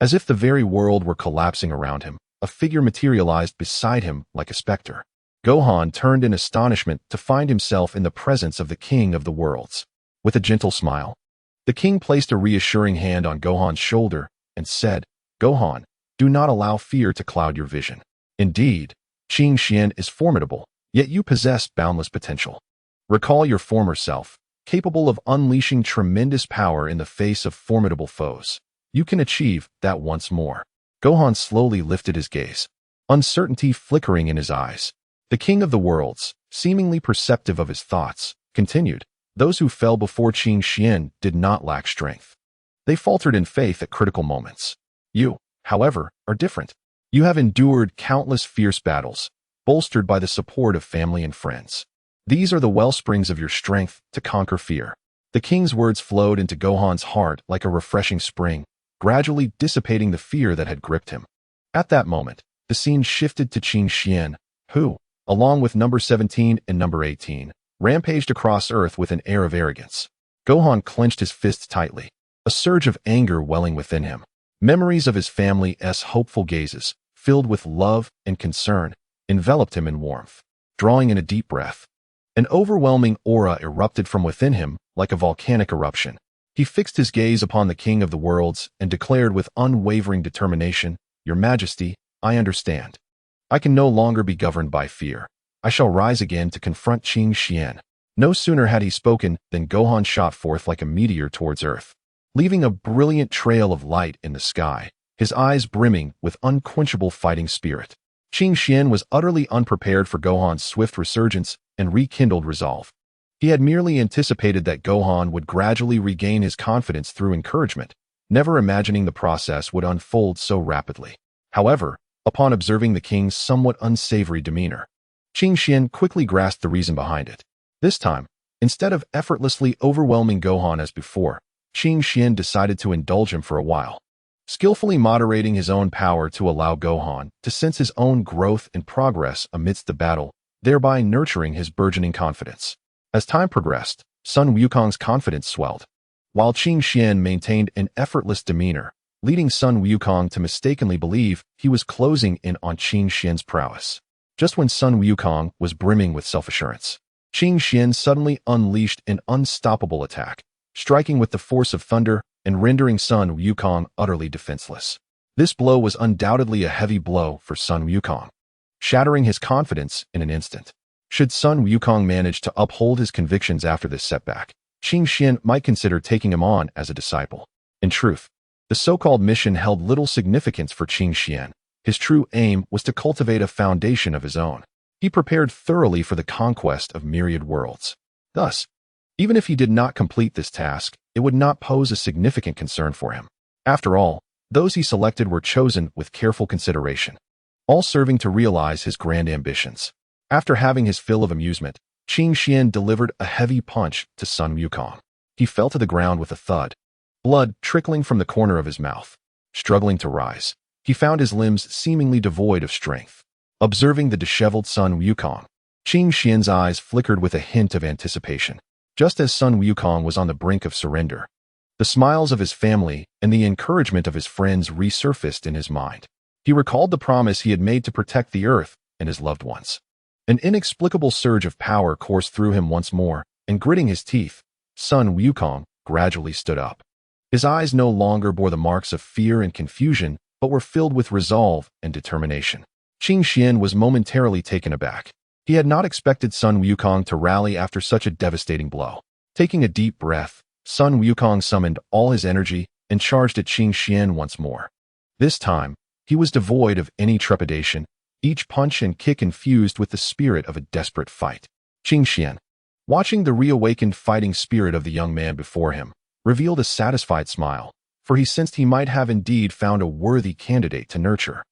as if the very world were collapsing around him, a figure materialized beside him like a specter. Gohan turned in astonishment to find himself in the presence of the King of the Worlds. With a gentle smile, the king placed a reassuring hand on Gohan's shoulder and said, "Gohan, do not allow fear to cloud your vision. Indeed, Qin Xian is formidable, yet you possess boundless potential. Recall your former self, capable of unleashing tremendous power in the face of formidable foes. You can achieve that once more." Gohan slowly lifted his gaze, uncertainty flickering in his eyes. The King of the Worlds, seemingly perceptive of his thoughts, continued, "Those who fell before Qin Xian did not lack strength. They faltered in faith at critical moments. You, however, are different. You have endured countless fierce battles, bolstered by the support of family and friends. These are the wellsprings of your strength to conquer fear." The king's words flowed into Gohan's heart like a refreshing spring, gradually dissipating the fear that had gripped him. At that moment, the scene shifted to Qin Xian, who, along with number 17 and number 18, rampaged across Earth with an air of arrogance. Gohan clenched his fists tightly, a surge of anger welling within him. Memories of his family's hopeful gazes, filled with love and concern, enveloped him in warmth. Drawing in a deep breath, an overwhelming aura erupted from within him like a volcanic eruption. He fixed his gaze upon the King of the Worlds and declared with unwavering determination, "Your Majesty, I understand. I can no longer be governed by fear. I shall rise again to confront Qin Xian." No sooner had he spoken than Gohan shot forth like a meteor towards Earth, leaving a brilliant trail of light in the sky, his eyes brimming with unquenchable fighting spirit. Qin Xian was utterly unprepared for Gohan's swift resurgence and rekindled resolve. He had merely anticipated that Gohan would gradually regain his confidence through encouragement, never imagining the process would unfold so rapidly. However, upon observing the king's somewhat unsavory demeanor, Qin Xian quickly grasped the reason behind it. This time, instead of effortlessly overwhelming Gohan as before, Qin Xian decided to indulge him for a while, skillfully moderating his own power to allow Gohan to sense his own growth and progress amidst the battle, thereby nurturing his burgeoning confidence. As time progressed, son Wukong's confidence swelled, while Qin Xian maintained an effortless demeanor, leading son Wukong to mistakenly believe he was closing in on Qin Xian's prowess. Just when son Wukong was brimming with self-assurance, Qin Xian suddenly unleashed an unstoppable attack, striking with the force of thunder and rendering son Wukong utterly defenseless. This blow was undoubtedly a heavy blow for son Wukong, shattering his confidence in an instant. Should son Wukong manage to uphold his convictions after this setback, Qin Xian might consider taking him on as a disciple. In truth, the so-called mission held little significance for Qin Xian. His true aim was to cultivate a foundation of his own. He prepared thoroughly for the conquest of myriad worlds. Thus, even if he did not complete this task, it would not pose a significant concern for him. After all, those he selected were chosen with careful consideration, all serving to realize his grand ambitions. After having his fill of amusement, Qin Xian delivered a heavy punch to son Wukong. He fell to the ground with a thud, blood trickling from the corner of his mouth. Struggling to rise, he found his limbs seemingly devoid of strength. Observing the disheveled Sun Wukong, Qing Xian's eyes flickered with a hint of anticipation. Just as Sun Wukong was on the brink of surrender, the smiles of his family and the encouragement of his friends resurfaced in his mind. He recalled the promise he had made to protect the Earth and his loved ones. An inexplicable surge of power coursed through him once more, and gritting his teeth, Sun Wukong gradually stood up. His eyes no longer bore the marks of fear and confusion, but were filled with resolve and determination. Qing Xian was momentarily taken aback. He had not expected Sun Wukong to rally after such a devastating blow. Taking a deep breath, Sun Wukong summoned all his energy and charged at Qing Xian once more. This time, he was devoid of any trepidation, each punch and kick infused with the spirit of a desperate fight. Qing Xian, watching the reawakened fighting spirit of the young man before him, revealed a satisfied smile, for he sensed he might have indeed found a worthy candidate to nurture.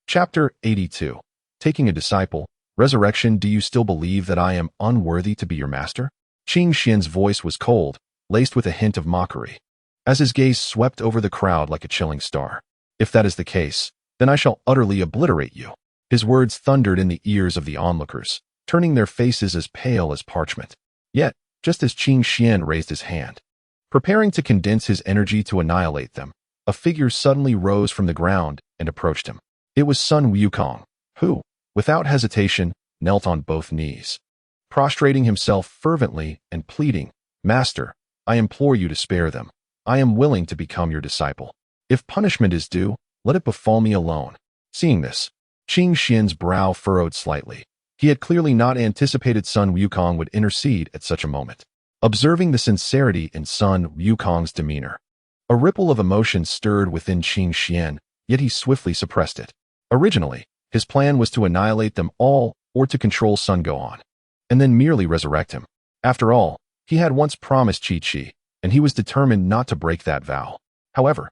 Chapter 82. Taking a disciple, Resurrection. Do you still believe that I am unworthy to be your master? Qing Xian's voice was cold, laced with a hint of mockery, as his gaze swept over the crowd like a chilling star. If that is the case, then I shall utterly obliterate you. His words thundered in the ears of the onlookers, turning their faces as pale as parchment. Yet, just as Qing Xian raised his hand, preparing to condense his energy to annihilate them, a figure suddenly rose from the ground and approached him. It was Sun Wukong, who, without hesitation, knelt on both knees, prostrating himself fervently and pleading, "Master, I implore you to spare them. I am willing to become your disciple. If punishment is due, let it befall me alone." Seeing this, Qing Xian's brow furrowed slightly. He had clearly not anticipated Sun Wukong would intercede at such a moment. Observing the sincerity in Sun Wukong's demeanor, a ripple of emotion stirred within Qing Xian, yet he swiftly suppressed it. Originally, his plan was to annihilate them all or to control Sun Gohan, and then merely resurrect him. After all, he had once promised Chi-Chi, and he was determined not to break that vow. However,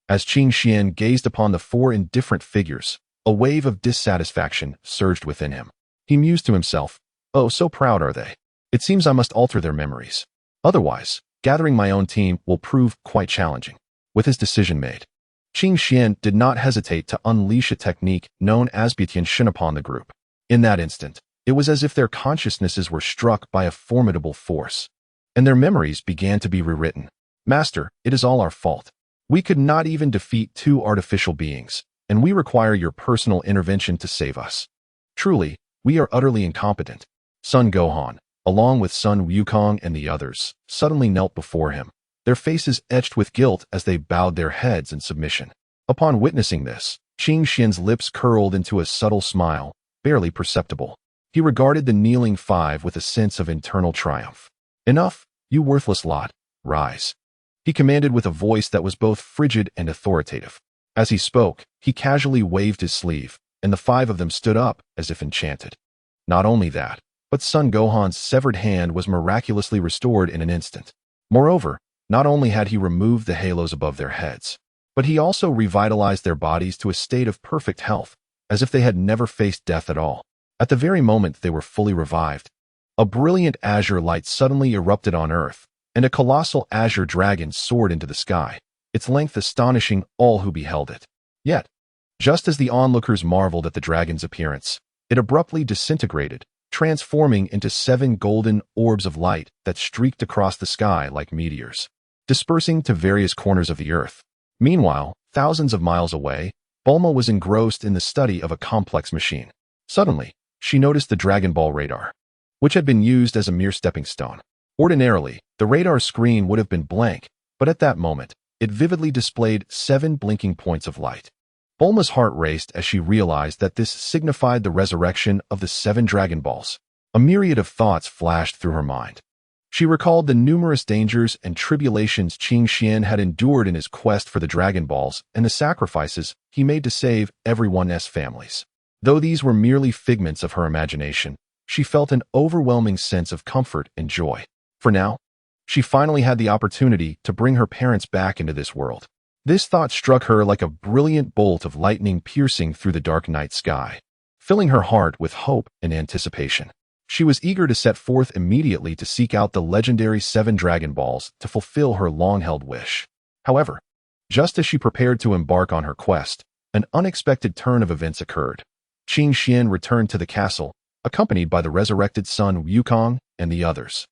as Qing Xian gazed upon the four indifferent figures, a wave of dissatisfaction surged within him. He mused to himself, "Oh, so proud are they. It seems I must alter their memories. Otherwise, gathering my own team will prove quite challenging." With his decision made, Qing Xian did not hesitate to unleash a technique known as Shin upon the group. In that instant, it was as if their consciousnesses were struck by a formidable force, and their memories began to be rewritten. "Master, it is all our fault. We could not even defeat two artificial beings, and we require your personal intervention to save us. Truly, we are utterly incompetent." Sun Gohan, along with Sun Wukong and the others, suddenly knelt before him, their faces etched with guilt as they bowed their heads in submission. Upon witnessing this, Qing Xian's lips curled into a subtle smile, barely perceptible. He regarded the kneeling five with a sense of internal triumph. "Enough, you worthless lot, rise," he commanded with a voice that was both frigid and authoritative. As he spoke, he casually waved his sleeve, and the five of them stood up as if enchanted. Not only that, but Sun Gohan's severed hand was miraculously restored in an instant. Moreover, not only had he removed the halos above their heads, but he also revitalized their bodies to a state of perfect health, as if they had never faced death at all. At the very moment they were fully revived, a brilliant azure light suddenly erupted on Earth, and a colossal azure dragon soared into the sky, its length astonishing all who beheld it. Yet, just as the onlookers marveled at the dragon's appearance, it abruptly disintegrated, transforming into 7 golden orbs of light that streaked across the sky like meteors, dispersing to various corners of the Earth. Meanwhile, thousands of miles away, Bulma was engrossed in the study of a complex machine. Suddenly, she noticed the Dragon Ball radar, which had been used as a mere stepping stone. Ordinarily, the radar screen would have been blank, but at that moment, it vividly displayed 7 blinking points of light. Bulma's heart raced as she realized that this signified the resurrection of the 7 Dragon Balls. A myriad of thoughts flashed through her mind. She recalled the numerous dangers and tribulations Qing Xian had endured in his quest for the Dragon Balls and the sacrifices he made to save everyone's families. Though these were merely figments of her imagination, she felt an overwhelming sense of comfort and joy. For now, she finally had the opportunity to bring her parents back into this world. This thought struck her like a brilliant bolt of lightning piercing through the dark night sky, filling her heart with hope and anticipation. She was eager to set forth immediately to seek out the legendary 7 Dragon Balls to fulfill her long-held wish. However, just as she prepared to embark on her quest, an unexpected turn of events occurred. Qin Xian returned to the castle, accompanied by the resurrected son Wukong and the others.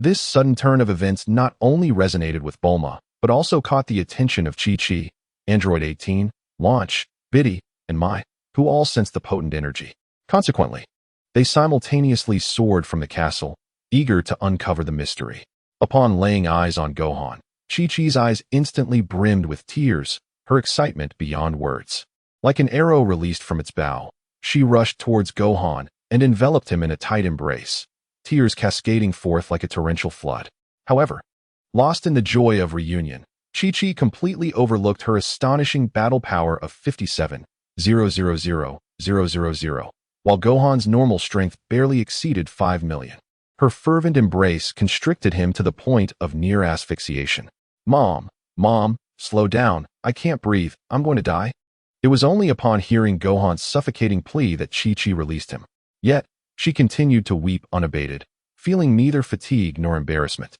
This sudden turn of events not only resonated with Bulma, but also caught the attention of Chi-Chi, Android 18, Launch, Biddy, and Mai, who all sensed the potent energy. Consequently, they simultaneously soared from the castle, eager to uncover the mystery. Upon laying eyes on Gohan, Chi-Chi's eyes instantly brimmed with tears, her excitement beyond words. Like an arrow released from its bow, she rushed towards Gohan and enveloped him in a tight embrace, tears cascading forth like a torrential flood. However, lost in the joy of reunion, Chi-Chi completely overlooked her astonishing battle power of 57,000,000, while Gohan's normal strength barely exceeded 5 million. Her fervent embrace constricted him to the point of near asphyxiation. Mom, slow down, I can't breathe, I'm going to die." It was only upon hearing Gohan's suffocating plea that Chi-Chi released him. Yet, she continued to weep unabated, feeling neither fatigue nor embarrassment.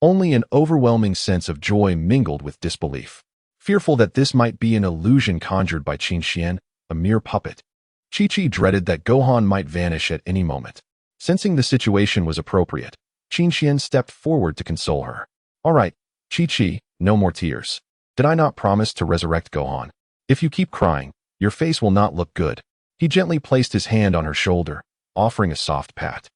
Only an overwhelming sense of joy mingled with disbelief. Fearful that this might be an illusion conjured by Qin Xian, a mere puppet, Chi-Chi dreaded that Gohan might vanish at any moment. Sensing the situation was appropriate, Qin Xian stepped forward to console her. "All right, Chi-Chi, no more tears. Did I not promise to resurrect Gohan? If you keep crying, your face will not look good." He gently placed his hand on her shoulder, offering a soft pat.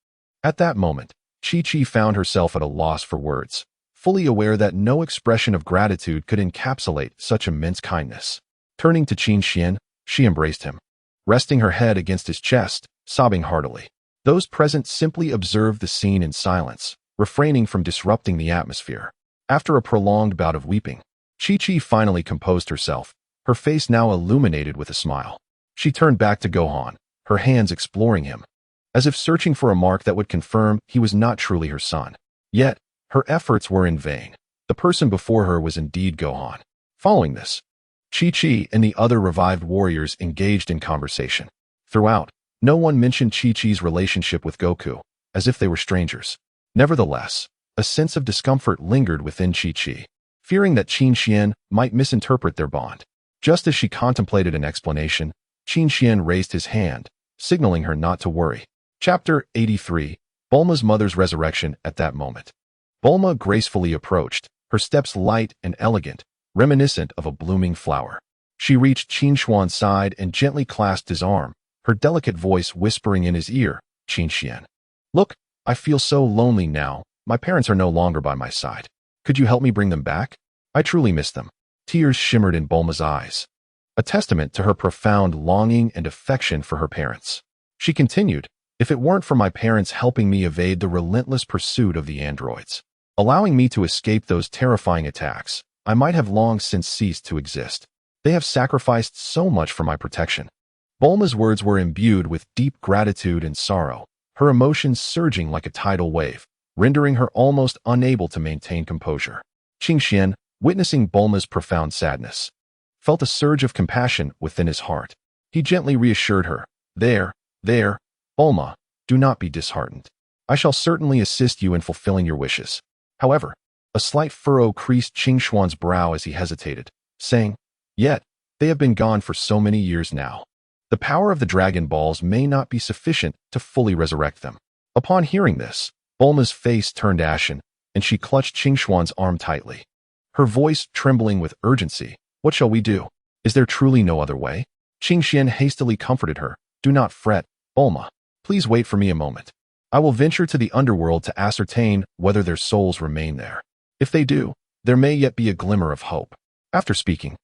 At that moment, Chi-Chi found herself at a loss for words, fully aware that no expression of gratitude could encapsulate such immense kindness. Turning to Qin Xian, she embraced him, resting her head against his chest, sobbing heartily. Those present simply observed the scene in silence, refraining from disrupting the atmosphere. After a prolonged bout of weeping, Chi-Chi finally composed herself, her face now illuminated with a smile. She turned back to Gohan, her hands exploring him, as if searching for a mark that would confirm he was not truly her son. Yet, her efforts were in vain. The person before her was indeed Gohan. Following this, Chi-Chi and the other revived warriors engaged in conversation. Throughout, no one mentioned Chi-Chi's relationship with Goku, as if they were strangers. Nevertheless, a sense of discomfort lingered within Chi-Chi, fearing that Qin Xian might misinterpret their bond. Just as she contemplated an explanation, Qin Xian raised his hand, signaling her not to worry. Chapter 83, Bulma's mother's resurrection. At that moment, Bulma gracefully approached, her steps light and elegant, reminiscent of a blooming flower. She reached Qin Xuan's side and gently clasped his arm, her delicate voice whispering in his ear, "Qin Xian, look, I feel so lonely now. My parents are no longer by my side. Could you help me bring them back? I truly miss them." Tears shimmered in Bulma's eyes, a testament to her profound longing and affection for her parents. She continued, "If it weren't for my parents helping me evade the relentless pursuit of the androids, allowing me to escape those terrifying attacks, I might have long since ceased to exist. They have sacrificed so much for my protection." Bulma's words were imbued with deep gratitude and sorrow, her emotions surging like a tidal wave, rendering her almost unable to maintain composure. Qin Xian, witnessing Bulma's profound sadness, felt a surge of compassion within his heart. He gently reassured her, There, Bulma, do not be disheartened. I shall certainly assist you in fulfilling your wishes." However, a slight furrow creased Qin Xuan's brow as he hesitated, saying, "Yet, they have been gone for so many years now. The power of the Dragon Balls may not be sufficient to fully resurrect them." Upon hearing this, Bulma's face turned ashen, and she clutched Qin Xuan's arm tightly, her voice trembling with urgency. "What shall we do? Is there truly no other way?" Qin Xian hastily comforted her. "Do not fret, Bulma. Please wait for me a moment. I will venture to the underworld to ascertain whether their souls remain there. If they do, there may yet be a glimmer of hope." After speaking,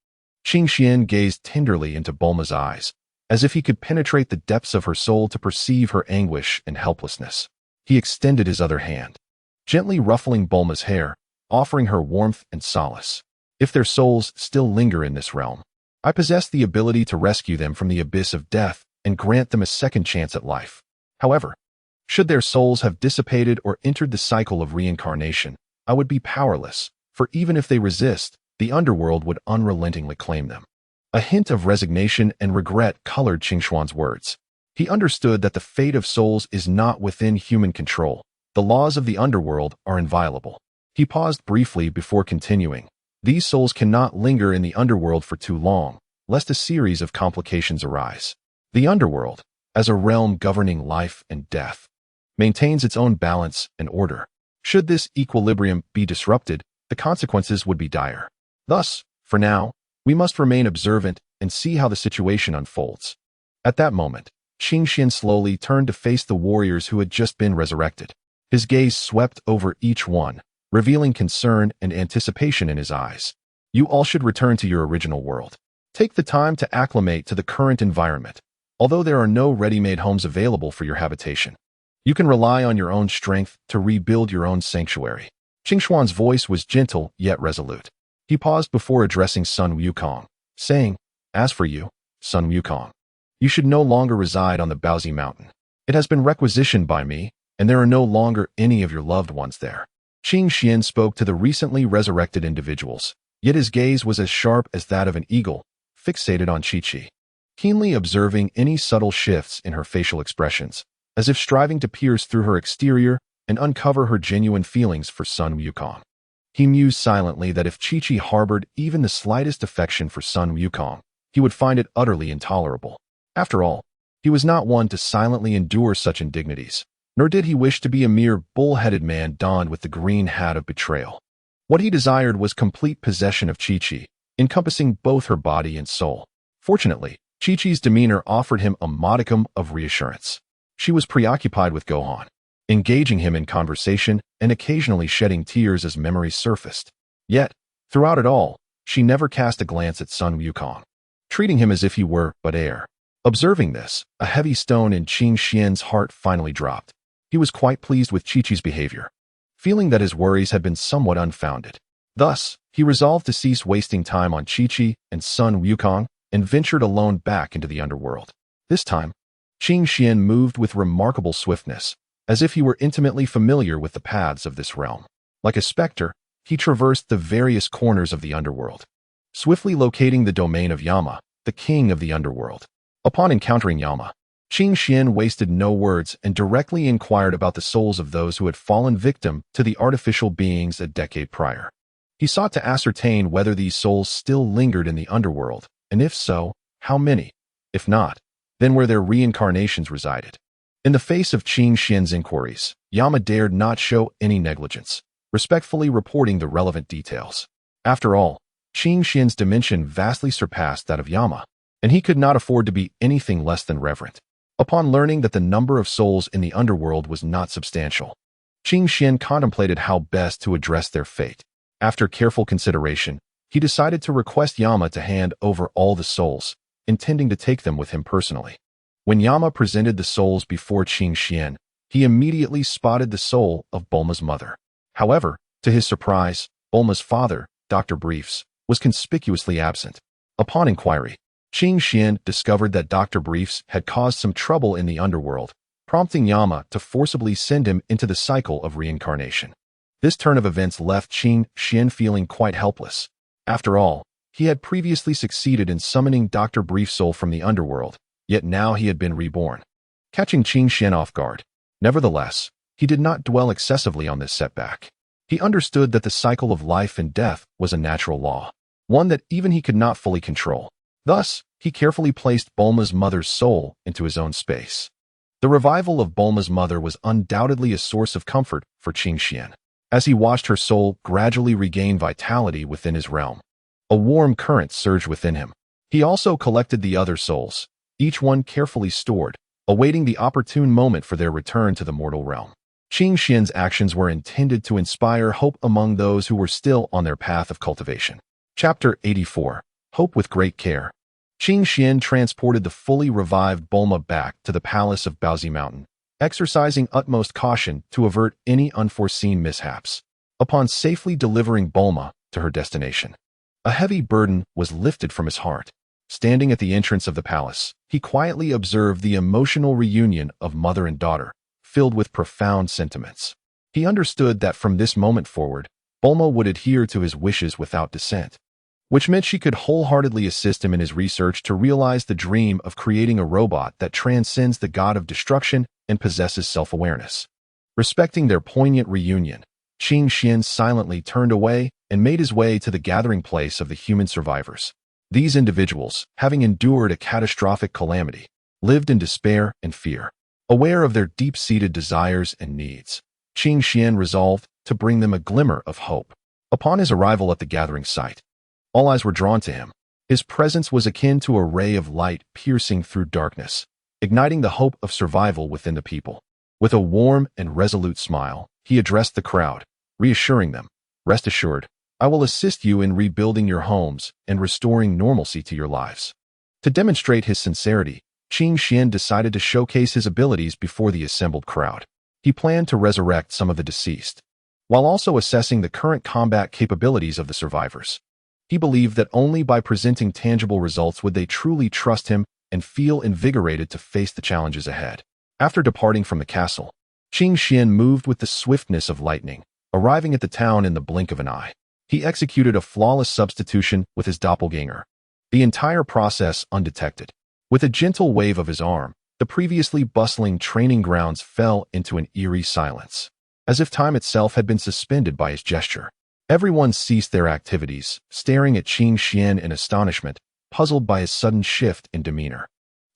Qin Xian gazed tenderly into Bulma's eyes, as if he could penetrate the depths of her soul to perceive her anguish and helplessness. He extended his other hand, gently ruffling Bulma's hair, offering her warmth and solace. "If their souls still linger in this realm, I possess the ability to rescue them from the abyss of death and grant them a second chance at life. However, should their souls have dissipated or entered the cycle of reincarnation, I would be powerless, for even if they resist, the underworld would unrelentingly claim them." A hint of resignation and regret colored Qin Xuan's words. He understood that the fate of souls is not within human control. The laws of the underworld are inviolable. He paused briefly before continuing. "These souls cannot linger in the underworld for too long, lest a series of complications arise. The underworld, as a realm governing life and death, maintains its own balance and order. Should this equilibrium be disrupted, the consequences would be dire. Thus, for now, we must remain observant and see how the situation unfolds. At that moment, Qing Xian slowly turned to face the warriors who had just been resurrected. His gaze swept over each one, revealing concern and anticipation in his eyes. You all should return to your original world. Take the time to acclimate to the current environment. Although there are no ready-made homes available for your habitation, you can rely on your own strength to rebuild your own sanctuary. Qing Xuan's voice was gentle yet resolute. He paused before addressing Sun Wukong, saying, "As for you, Sun Wukong, you should no longer reside on the Baozi Mountain. It has been requisitioned by me, and there are no longer any of your loved ones there." Qing Xian spoke to the recently resurrected individuals, yet his gaze was as sharp as that of an eagle, fixated on Chi-Chi, keenly observing any subtle shifts in her facial expressions, as if striving to pierce through her exterior and uncover her genuine feelings for Sun Wukong. He mused silently that if Chi-Chi harbored even the slightest affection for Sun Wukong, he would find it utterly intolerable. After all, he was not one to silently endure such indignities, nor did he wish to be a mere bull-headed man donned with the green hat of betrayal. What he desired was complete possession of Chi-Chi, encompassing both her body and soul. Fortunately, Chi-Chi's demeanor offered him a modicum of reassurance. She was preoccupied with Gohan, engaging him in conversation and occasionally shedding tears as memories surfaced. Yet, throughout it all, she never cast a glance at Sun Wukong, treating him as if he were but air. Observing this, a heavy stone in Qing Xian's heart finally dropped. He was quite pleased with Chi-Chi's behavior, feeling that his worries had been somewhat unfounded. Thus, he resolved to cease wasting time on Chi-Chi and Sun Wukong and ventured alone back into the underworld. This time, Qing Xian moved with remarkable swiftness, as if he were intimately familiar with the paths of this realm. Like a specter, he traversed the various corners of the underworld, swiftly locating the domain of Yama, the king of the underworld. Upon encountering Yama, Qing Xian wasted no words and directly inquired about the souls of those who had fallen victim to the artificial beings a decade prior. He sought to ascertain whether these souls still lingered in the underworld, and if so, how many? If not, then where their reincarnations resided. In the face of Qing Xian's inquiries, Yama dared not show any negligence, respectfully reporting the relevant details. After all, Qing Xian's dimension vastly surpassed that of Yama, and he could not afford to be anything less than reverent. Upon learning that the number of souls in the underworld was not substantial, Qing Xian contemplated how best to address their fate. After careful consideration, he decided to request Yama to hand over all the souls, intending to take them with him personally. When Yama presented the souls before Qing Xian, he immediately spotted the soul of Bulma's mother. However, to his surprise, Bulma's father, Dr. Briefs, was conspicuously absent. Upon inquiry, Qing Xian discovered that Dr. Briefs had caused some trouble in the underworld, prompting Yama to forcibly send him into the cycle of reincarnation. This turn of events left Qing Xian feeling quite helpless. After all, he had previously succeeded in summoning Dr. Brief's soul from the underworld, yet now he had been reborn, catching Qing Xian off guard. Nevertheless, he did not dwell excessively on this setback. He understood that the cycle of life and death was a natural law, one that even he could not fully control. Thus, he carefully placed Bulma's mother's soul into his own space. The revival of Bulma's mother was undoubtedly a source of comfort for Qing Xian. As he watched her soul gradually regain vitality within his realm, a warm current surged within him. He also collected the other souls, each one carefully stored, awaiting the opportune moment for their return to the mortal realm. Qing Xian's actions were intended to inspire hope among those who were still on their path of cultivation. Chapter 84. Hope with Great Care. Qing Xian transported the fully revived Bulma back to the palace of Baozi Mountain, exercising utmost caution to avert any unforeseen mishaps. Upon safely delivering Bulma to her destination, a heavy burden was lifted from his heart. Standing at the entrance of the palace, he quietly observed the emotional reunion of mother and daughter, filled with profound sentiments. He understood that from this moment forward, Bulma would adhere to his wishes without dissent, which meant she could wholeheartedly assist him in his research to realize the dream of creating a robot that transcends the god of destruction and possesses self-awareness. Respecting their poignant reunion, Qing Xian silently turned away and made his way to the gathering place of the human survivors. These individuals, having endured a catastrophic calamity, lived in despair and fear. Aware of their deep-seated desires and needs, Qing Xian resolved to bring them a glimmer of hope. Upon his arrival at the gathering site, all eyes were drawn to him. His presence was akin to a ray of light piercing through darkness, igniting the hope of survival within the people. With a warm and resolute smile, he addressed the crowd, reassuring them, "Rest assured, I will assist you in rebuilding your homes and restoring normalcy to your lives." To demonstrate his sincerity, Qing Xian decided to showcase his abilities before the assembled crowd. He planned to resurrect some of the deceased, while also assessing the current combat capabilities of the survivors. He believed that only by presenting tangible results would they truly trust him and feel invigorated to face the challenges ahead. After departing from the castle, Qing Xian moved with the swiftness of lightning, arriving at the town in the blink of an eye. He executed a flawless substitution with his doppelganger, the entire process undetected. With a gentle wave of his arm, the previously bustling training grounds fell into an eerie silence, as if time itself had been suspended by his gesture. Everyone ceased their activities, staring at Qing Xian in astonishment, puzzled by his sudden shift in demeanor.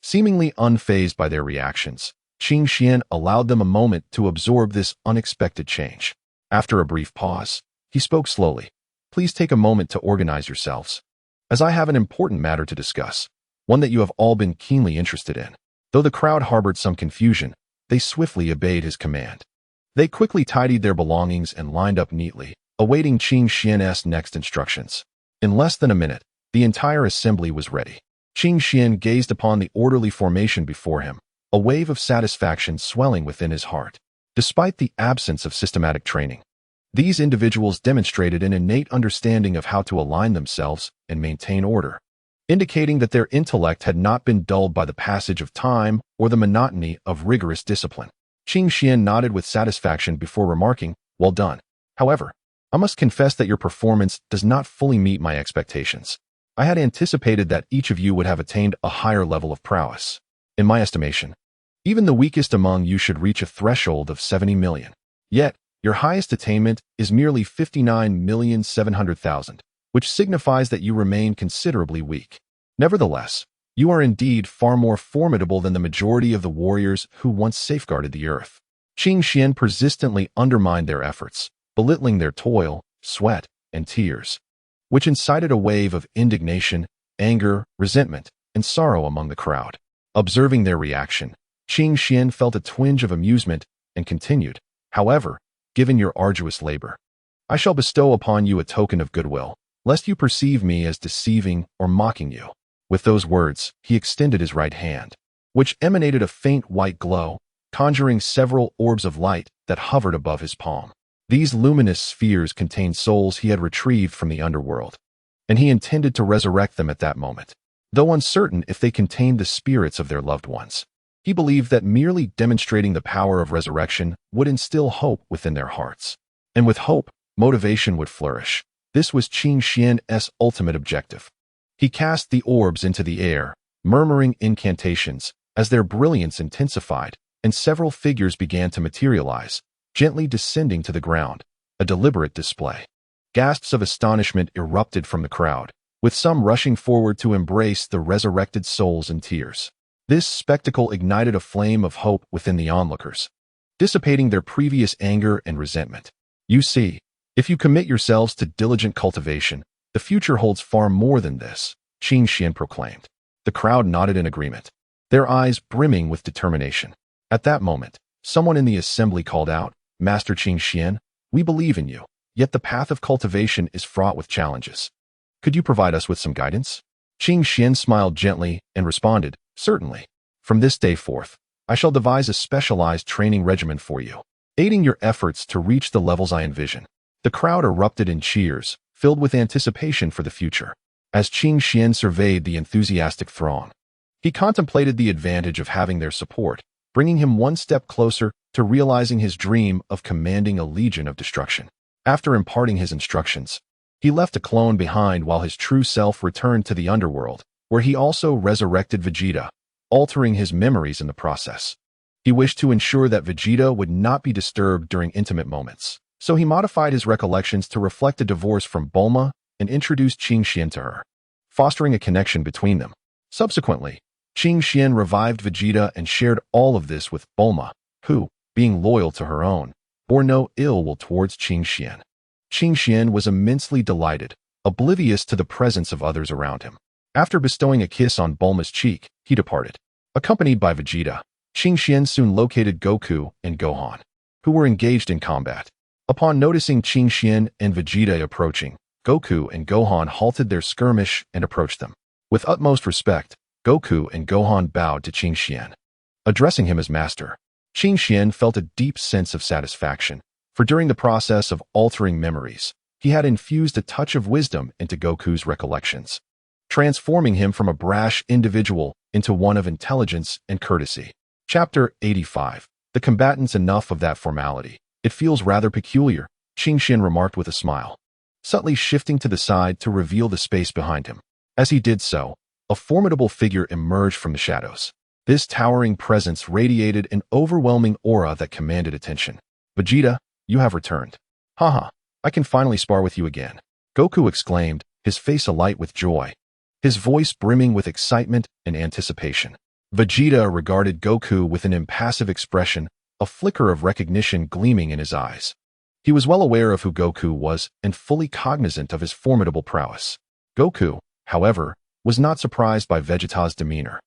Seemingly unfazed by their reactions, Qing Xian allowed them a moment to absorb this unexpected change. After a brief pause, he spoke slowly. "Please take a moment to organize yourselves, as I have an important matter to discuss, one that you have all been keenly interested in." Though the crowd harbored some confusion, they swiftly obeyed his command. They quickly tidied their belongings and lined up neatly, awaiting Qing Xian's next instructions. In less than a minute, the entire assembly was ready. Qing Xian gazed upon the orderly formation before him, a wave of satisfaction swelling within his heart. Despite the absence of systematic training, these individuals demonstrated an innate understanding of how to align themselves and maintain order, indicating that their intellect had not been dulled by the passage of time or the monotony of rigorous discipline. Qing Xian nodded with satisfaction before remarking, "Well done. However, I must confess that your performance does not fully meet my expectations. I had anticipated that each of you would have attained a higher level of prowess. In my estimation, even the weakest among you should reach a threshold of 70 million. Yet, your highest attainment is merely 59,700,000, which signifies that you remain considerably weak. Nevertheless, you are indeed far more formidable than the majority of the warriors who once safeguarded the earth." Qing Xian persistently undermined their efforts, belittling their toil, sweat, and tears, which incited a wave of indignation, anger, resentment, and sorrow among the crowd. Observing their reaction, Qing Xian felt a twinge of amusement and continued, "However, given your arduous labor, I shall bestow upon you a token of goodwill, lest you perceive me as deceiving or mocking you." With those words, he extended his right hand, which emanated a faint white glow, conjuring several orbs of light that hovered above his palm. These luminous spheres contained souls he had retrieved from the underworld, and he intended to resurrect them at that moment. Though uncertain if they contained the spirits of their loved ones, he believed that merely demonstrating the power of resurrection would instill hope within their hearts. And with hope, motivation would flourish. This was Qing Xian's ultimate objective. He cast the orbs into the air, murmuring incantations, as their brilliance intensified, and several figures began to materialize, gently descending to the ground, a deliberate display. Gasps of astonishment erupted from the crowd, with some rushing forward to embrace the resurrected souls in tears. This spectacle ignited a flame of hope within the onlookers, dissipating their previous anger and resentment. "You see, if you commit yourselves to diligent cultivation, the future holds far more than this," Qing Xian proclaimed. The crowd nodded in agreement, their eyes brimming with determination. At that moment, someone in the assembly called out, "Master Qing Xian, we believe in you, yet the path of cultivation is fraught with challenges. Could you provide us with some guidance?" Qing Xian smiled gently and responded, "Certainly. From this day forth, I shall devise a specialized training regimen for you, aiding your efforts to reach the levels I envision." The crowd erupted in cheers, filled with anticipation for the future. As Qing Xian surveyed the enthusiastic throng, he contemplated the advantage of having their support, bringing him one step closer to realizing his dream of commanding a legion of destruction. After imparting his instructions, he left a clone behind while his true self returned to the underworld, where he also resurrected Vegeta, altering his memories in the process. He wished to ensure that Vegeta would not be disturbed during intimate moments, so he modified his recollections to reflect a divorce from Bulma and introduced Qing Xian to her, fostering a connection between them. Subsequently, Qing Xian revived Vegeta and shared all of this with Bulma, who, being loyal to her own, bore no ill will towards Qing Xian. Qing Xian was immensely delighted, oblivious to the presence of others around him. After bestowing a kiss on Bulma's cheek, he departed. Accompanied by Vegeta, Qing Xian soon located Goku and Gohan, who were engaged in combat. Upon noticing Qing Xian and Vegeta approaching, Goku and Gohan halted their skirmish and approached them. With utmost respect, Goku and Gohan bowed to Qing Xian, addressing him as master. Qing Xian felt a deep sense of satisfaction, for during the process of altering memories, he had infused a touch of wisdom into Goku's recollections, transforming him from a brash individual into one of intelligence and courtesy. Chapter 85. The combatants. Enough of that formality. It feels rather peculiar, Qing Xian remarked with a smile, subtly shifting to the side to reveal the space behind him. As he did so, a formidable figure emerged from the shadows. This towering presence radiated an overwhelming aura that commanded attention. Vegeta, you have returned. Haha, I can finally spar with you again. Goku exclaimed, his face alight with joy, his voice brimming with excitement and anticipation. Vegeta regarded Goku with an impassive expression, a flicker of recognition gleaming in his eyes. He was well aware of who Goku was and fully cognizant of his formidable prowess. Goku, however, was not surprised by Vegeta's demeanor.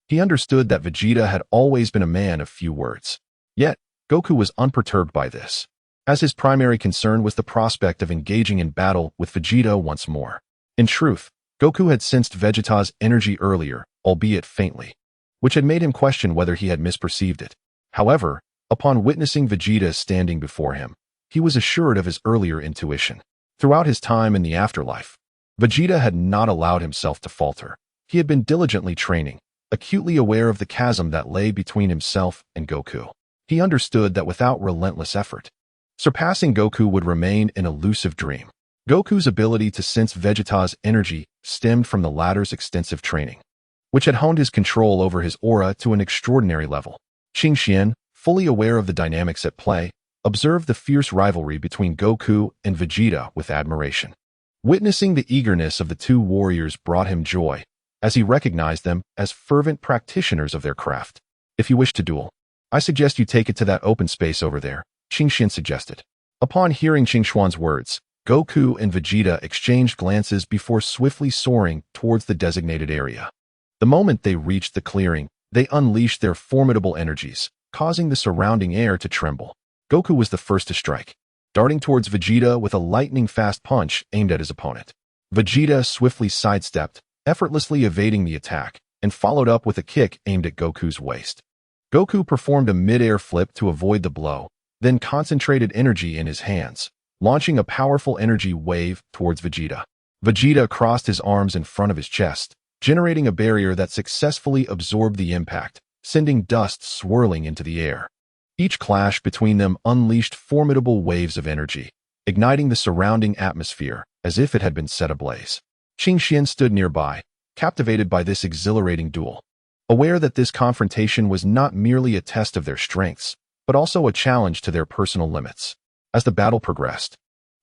He understood that Vegeta had always been a man of few words. Yet, Goku was unperturbed by this, as his primary concern was the prospect of engaging in battle with Vegeta once more. In truth, Goku had sensed Vegeta's energy earlier, albeit faintly, which had made him question whether he had misperceived it. However, upon witnessing Vegeta standing before him, he was assured of his earlier intuition. Throughout his time in the afterlife, Vegeta had not allowed himself to falter. He had been diligently training, acutely aware of the chasm that lay between himself and Goku. He understood that without relentless effort, surpassing Goku would remain an elusive dream. Goku's ability to sense Vegeta's energy stemmed from the latter's extensive training, which had honed his control over his aura to an extraordinary level. Qing Xian, fully aware of the dynamics at play, observed the fierce rivalry between Goku and Vegeta with admiration. Witnessing the eagerness of the two warriors brought him joy, as he recognized them as fervent practitioners of their craft. If you wish to duel, I suggest you take it to that open space over there, Qing Xian suggested. Upon hearing Qing Xuan's words, Goku and Vegeta exchanged glances before swiftly soaring towards the designated area. The moment they reached the clearing, they unleashed their formidable energies, causing the surrounding air to tremble. Goku was the first to strike, darting towards Vegeta with a lightning-fast punch aimed at his opponent. Vegeta swiftly sidestepped, effortlessly evading the attack, and followed up with a kick aimed at Goku's waist. Goku performed a mid-air flip to avoid the blow, then concentrated energy in his hands, launching a powerful energy wave towards Vegeta. Vegeta crossed his arms in front of his chest, generating a barrier that successfully absorbed the impact, sending dust swirling into the air. Each clash between them unleashed formidable waves of energy, igniting the surrounding atmosphere as if it had been set ablaze. Qing Xian stood nearby, captivated by this exhilarating duel, aware that this confrontation was not merely a test of their strengths, but also a challenge to their personal limits. As the battle progressed,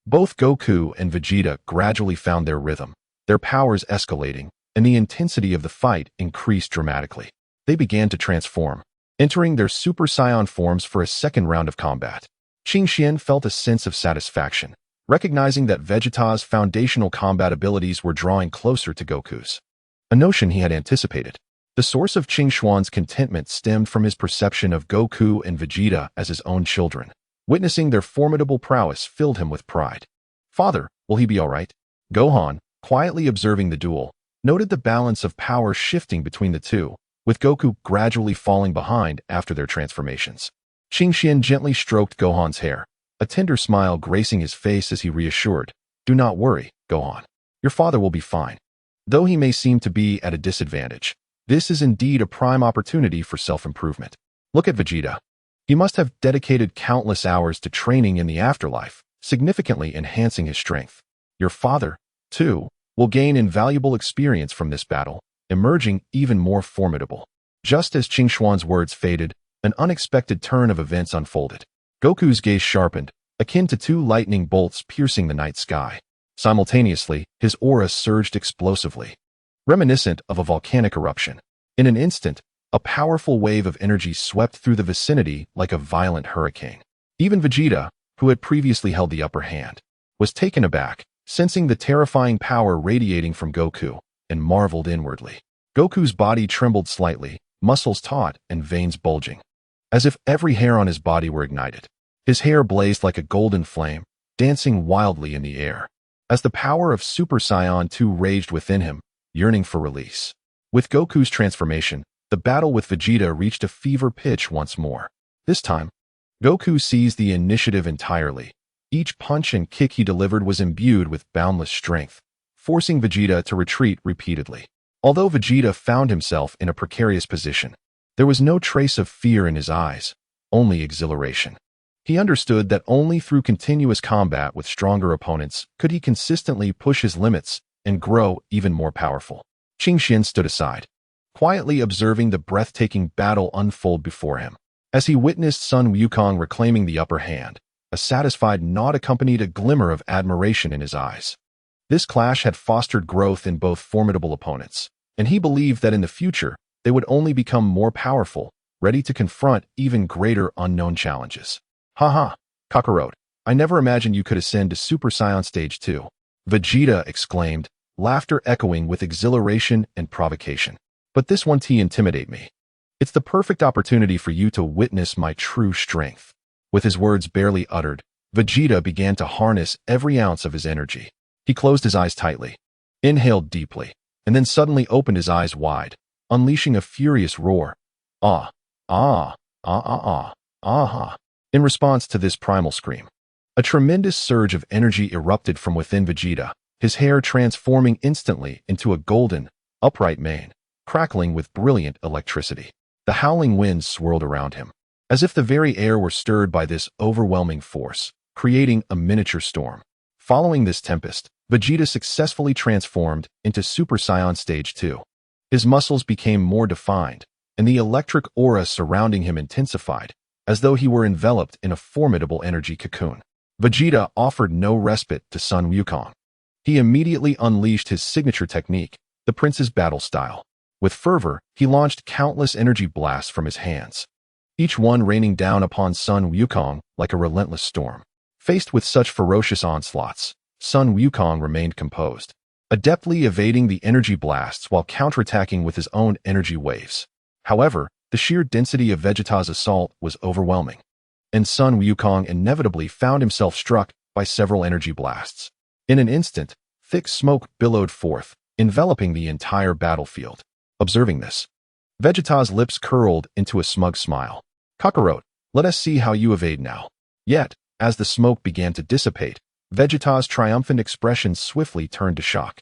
both Goku and Vegeta gradually found their rhythm, their powers escalating, and the intensity of the fight increased dramatically. They began to transform, entering their Super Saiyan forms for a second round of combat. Qing Xian felt a sense of satisfaction, recognizing that Vegeta's foundational combat abilities were drawing closer to Goku's, a notion he had anticipated. The source of Qing Xuan's contentment stemmed from his perception of Goku and Vegeta as his own children. Witnessing their formidable prowess filled him with pride. Father, will he be all right? Gohan, quietly observing the duel, noted the balance of power shifting between the two, with Goku gradually falling behind after their transformations. Qing Xian gently stroked Gohan's hair, a tender smile gracing his face as he reassured, "Do not worry, Gohan. Your father will be fine. Though he may seem to be at a disadvantage, this is indeed a prime opportunity for self-improvement. Look at Vegeta. He must have dedicated countless hours to training in the afterlife, significantly enhancing his strength. Your father, too, will gain invaluable experience from this battle, emerging even more formidable." Just as Qing Xuan's words faded, an unexpected turn of events unfolded. Goku's gaze sharpened, akin to two lightning bolts piercing the night sky. Simultaneously, his aura surged explosively, reminiscent of a volcanic eruption. In an instant, a powerful wave of energy swept through the vicinity like a violent hurricane. Even Vegeta, who had previously held the upper hand, was taken aback, sensing the terrifying power radiating from Goku, and marveled inwardly. Goku's body trembled slightly, muscles taut and veins bulging, as if every hair on his body were ignited. His hair blazed like a golden flame, dancing wildly in the air, as the power of Super Saiyan 2 raged within him, yearning for release. With Goku's transformation, the battle with Vegeta reached a fever pitch once more. This time, Goku seized the initiative entirely. Each punch and kick he delivered was imbued with boundless strength, forcing Vegeta to retreat repeatedly. Although Vegeta found himself in a precarious position, there was no trace of fear in his eyes, only exhilaration. He understood that only through continuous combat with stronger opponents could he consistently push his limits and grow even more powerful. Qingxian stood aside, quietly observing the breathtaking battle unfold before him. As he witnessed Sun Wukong reclaiming the upper hand, a satisfied nod accompanied a glimmer of admiration in his eyes. This clash had fostered growth in both formidable opponents, and he believed that in the future they would only become more powerful, ready to confront even greater unknown challenges. Haha, Kakarot, I never imagined you could ascend to Super Saiyan Stage 2. Vegeta exclaimed, laughter echoing with exhilaration and provocation. But this won't intimidate me. It's the perfect opportunity for you to witness my true strength. With his words barely uttered, Vegeta began to harness every ounce of his energy. He closed his eyes tightly, inhaled deeply, and then suddenly opened his eyes wide, unleashing a furious roar. Ah, ah, ah, ah, ah, ah. In response to this primal scream, a tremendous surge of energy erupted from within Vegeta, his hair transforming instantly into a golden, upright mane, crackling with brilliant electricity. The howling winds swirled around him, as if the very air were stirred by this overwhelming force, creating a miniature storm. Following this tempest, Vegeta successfully transformed into Super Saiyan Stage 2. His muscles became more defined, and the electric aura surrounding him intensified, as though he were enveloped in a formidable energy cocoon. Vegeta offered no respite to Sun Wukong. He immediately unleashed his signature technique, the Prince's Battle Style. With fervor, he launched countless energy blasts from his hands, each one raining down upon Sun Wukong like a relentless storm. Faced with such ferocious onslaughts, Sun Wukong remained composed, adeptly evading the energy blasts while counterattacking with his own energy waves. However, the sheer density of Vegeta's assault was overwhelming, and Sun Wukong inevitably found himself struck by several energy blasts. In an instant, thick smoke billowed forth, enveloping the entire battlefield. Observing this, Vegeta's lips curled into a smug smile. Kakarot, let us see how you evade now. Yet, as the smoke began to dissipate, Vegeta's triumphant expression swiftly turned to shock.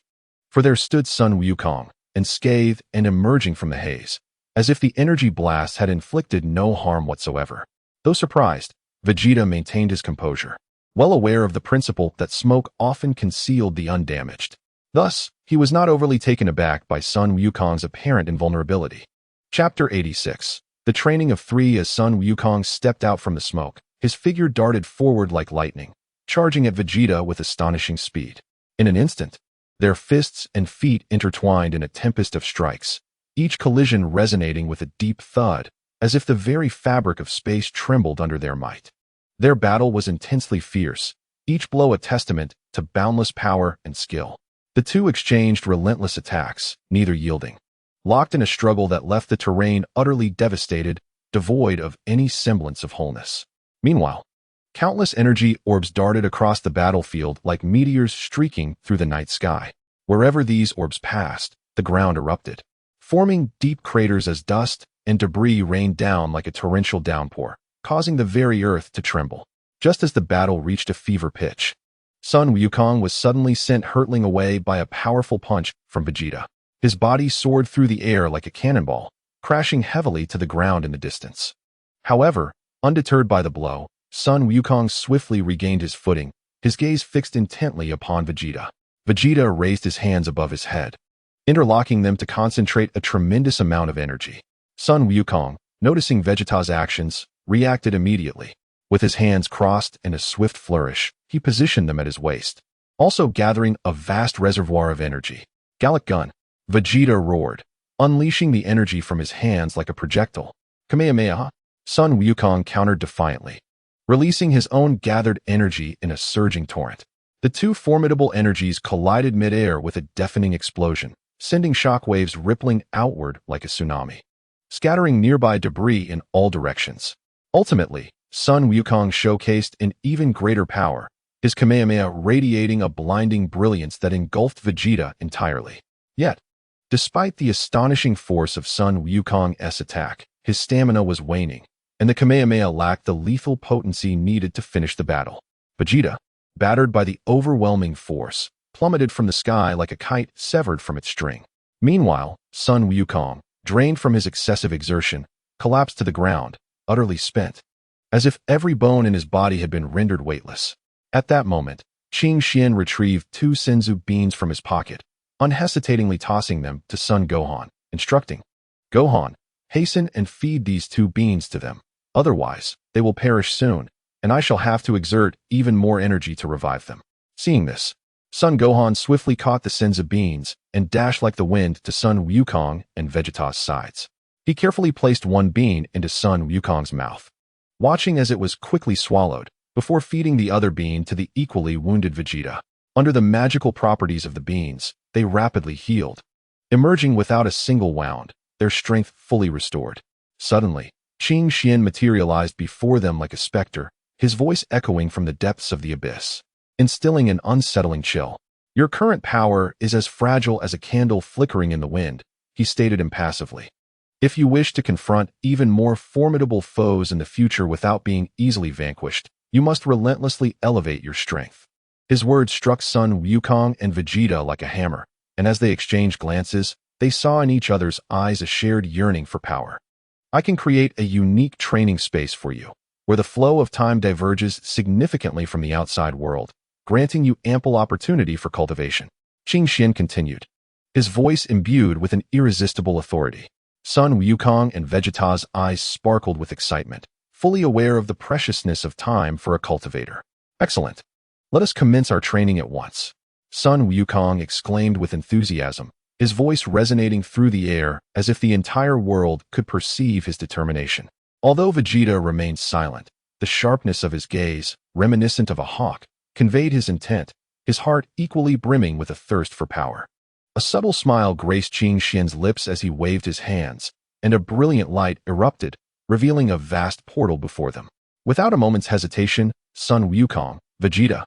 For there stood Sun Wukong, unscathed and emerging from the haze, as if the energy blast had inflicted no harm whatsoever. Though surprised, Vegeta maintained his composure, well aware of the principle that smoke often concealed the undamaged. Thus, he was not overly taken aback by Sun Wukong's apparent invulnerability. Chapter 86. The Training of 3. As Sun Wukong stepped out from the smoke, his figure darted forward like lightning, charging at Vegeta with astonishing speed. In an instant, their fists and feet intertwined in a tempest of strikes, each collision resonating with a deep thud, as if the very fabric of space trembled under their might. Their battle was intensely fierce, each blow a testament to boundless power and skill. The two exchanged relentless attacks, neither yielding, locked in a struggle that left the terrain utterly devastated, devoid of any semblance of wholeness. Meanwhile, countless energy orbs darted across the battlefield like meteors streaking through the night sky. Wherever these orbs passed, the ground erupted, forming deep craters as dust and debris rained down like a torrential downpour, causing the very earth to tremble. Just as the battle reached a fever pitch, Sun Wukong was suddenly sent hurtling away by a powerful punch from Vegeta. His body soared through the air like a cannonball, crashing heavily to the ground in the distance. However, undeterred by the blow, Sun Wukong swiftly regained his footing, his gaze fixed intently upon Vegeta. Vegeta raised his hands above his head, interlocking them to concentrate a tremendous amount of energy. Sun Wukong, noticing Vegeta's actions, reacted immediately. With his hands crossed in a swift flourish, he positioned them at his waist, also gathering a vast reservoir of energy. Gallic gun! Vegeta roared, unleashing the energy from his hands like a projectile. Kamehameha. Sun Wukong countered defiantly, releasing his own gathered energy in a surging torrent. The two formidable energies collided mid-air with a deafening explosion, sending shockwaves rippling outward like a tsunami, scattering nearby debris in all directions. Ultimately, Sun Wukong showcased an even greater power, his Kamehameha radiating a blinding brilliance that engulfed Vegeta entirely. Yet, despite the astonishing force of Sun Wukong's attack, his stamina was waning, and the Kamehameha lacked the lethal potency needed to finish the battle. Vegeta, battered by the overwhelming force, plummeted from the sky like a kite severed from its string. Meanwhile, Sun Wukong, drained from his excessive exertion, collapsed to the ground, utterly spent, as if every bone in his body had been rendered weightless. At that moment, Qing Xian retrieved 2 Senzu beans from his pocket, unhesitatingly tossing them to son Gohan, instructing, "Gohan, hasten and feed these 2 beans to them. Otherwise, they will perish soon, and I shall have to exert even more energy to revive them." Seeing this, Son Gohan swiftly caught the Senzu beans and dashed like the wind to Son Wukong and Vegeta's sides. He carefully placed 1 bean into Son Wukong's mouth, watching as it was quickly swallowed, before feeding the other bean to the equally wounded Vegeta. Under the magical properties of the beans, they rapidly healed, emerging without a single wound, their strength fully restored. Suddenly, Qing Xian materialized before them like a specter, his voice echoing from the depths of the abyss, instilling an unsettling chill. "Your current power is as fragile as a candle flickering in the wind," he stated impassively. "If you wish to confront even more formidable foes in the future without being easily vanquished, you must relentlessly elevate your strength." His words struck Son Wukong and Vegeta like a hammer, and as they exchanged glances, they saw in each other's eyes a shared yearning for power. "I can create a unique training space for you, where the flow of time diverges significantly from the outside world, granting you ample opportunity for cultivation," Qing Xian continued, his voice imbued with an irresistible authority. Son Wukong and Vegeta's eyes sparkled with excitement, fully aware of the preciousness of time for a cultivator. "Excellent. Let us commence our training at once," Son Wukong exclaimed with enthusiasm, his voice resonating through the air as if the entire world could perceive his determination. Although Vegeta remained silent, the sharpness of his gaze, reminiscent of a hawk, conveyed his intent, his heart equally brimming with a thirst for power. A subtle smile graced Qing Xian's lips as he waved his hands, and a brilliant light erupted, revealing a vast portal before them. Without a moment's hesitation, Son Wukong, Vegeta,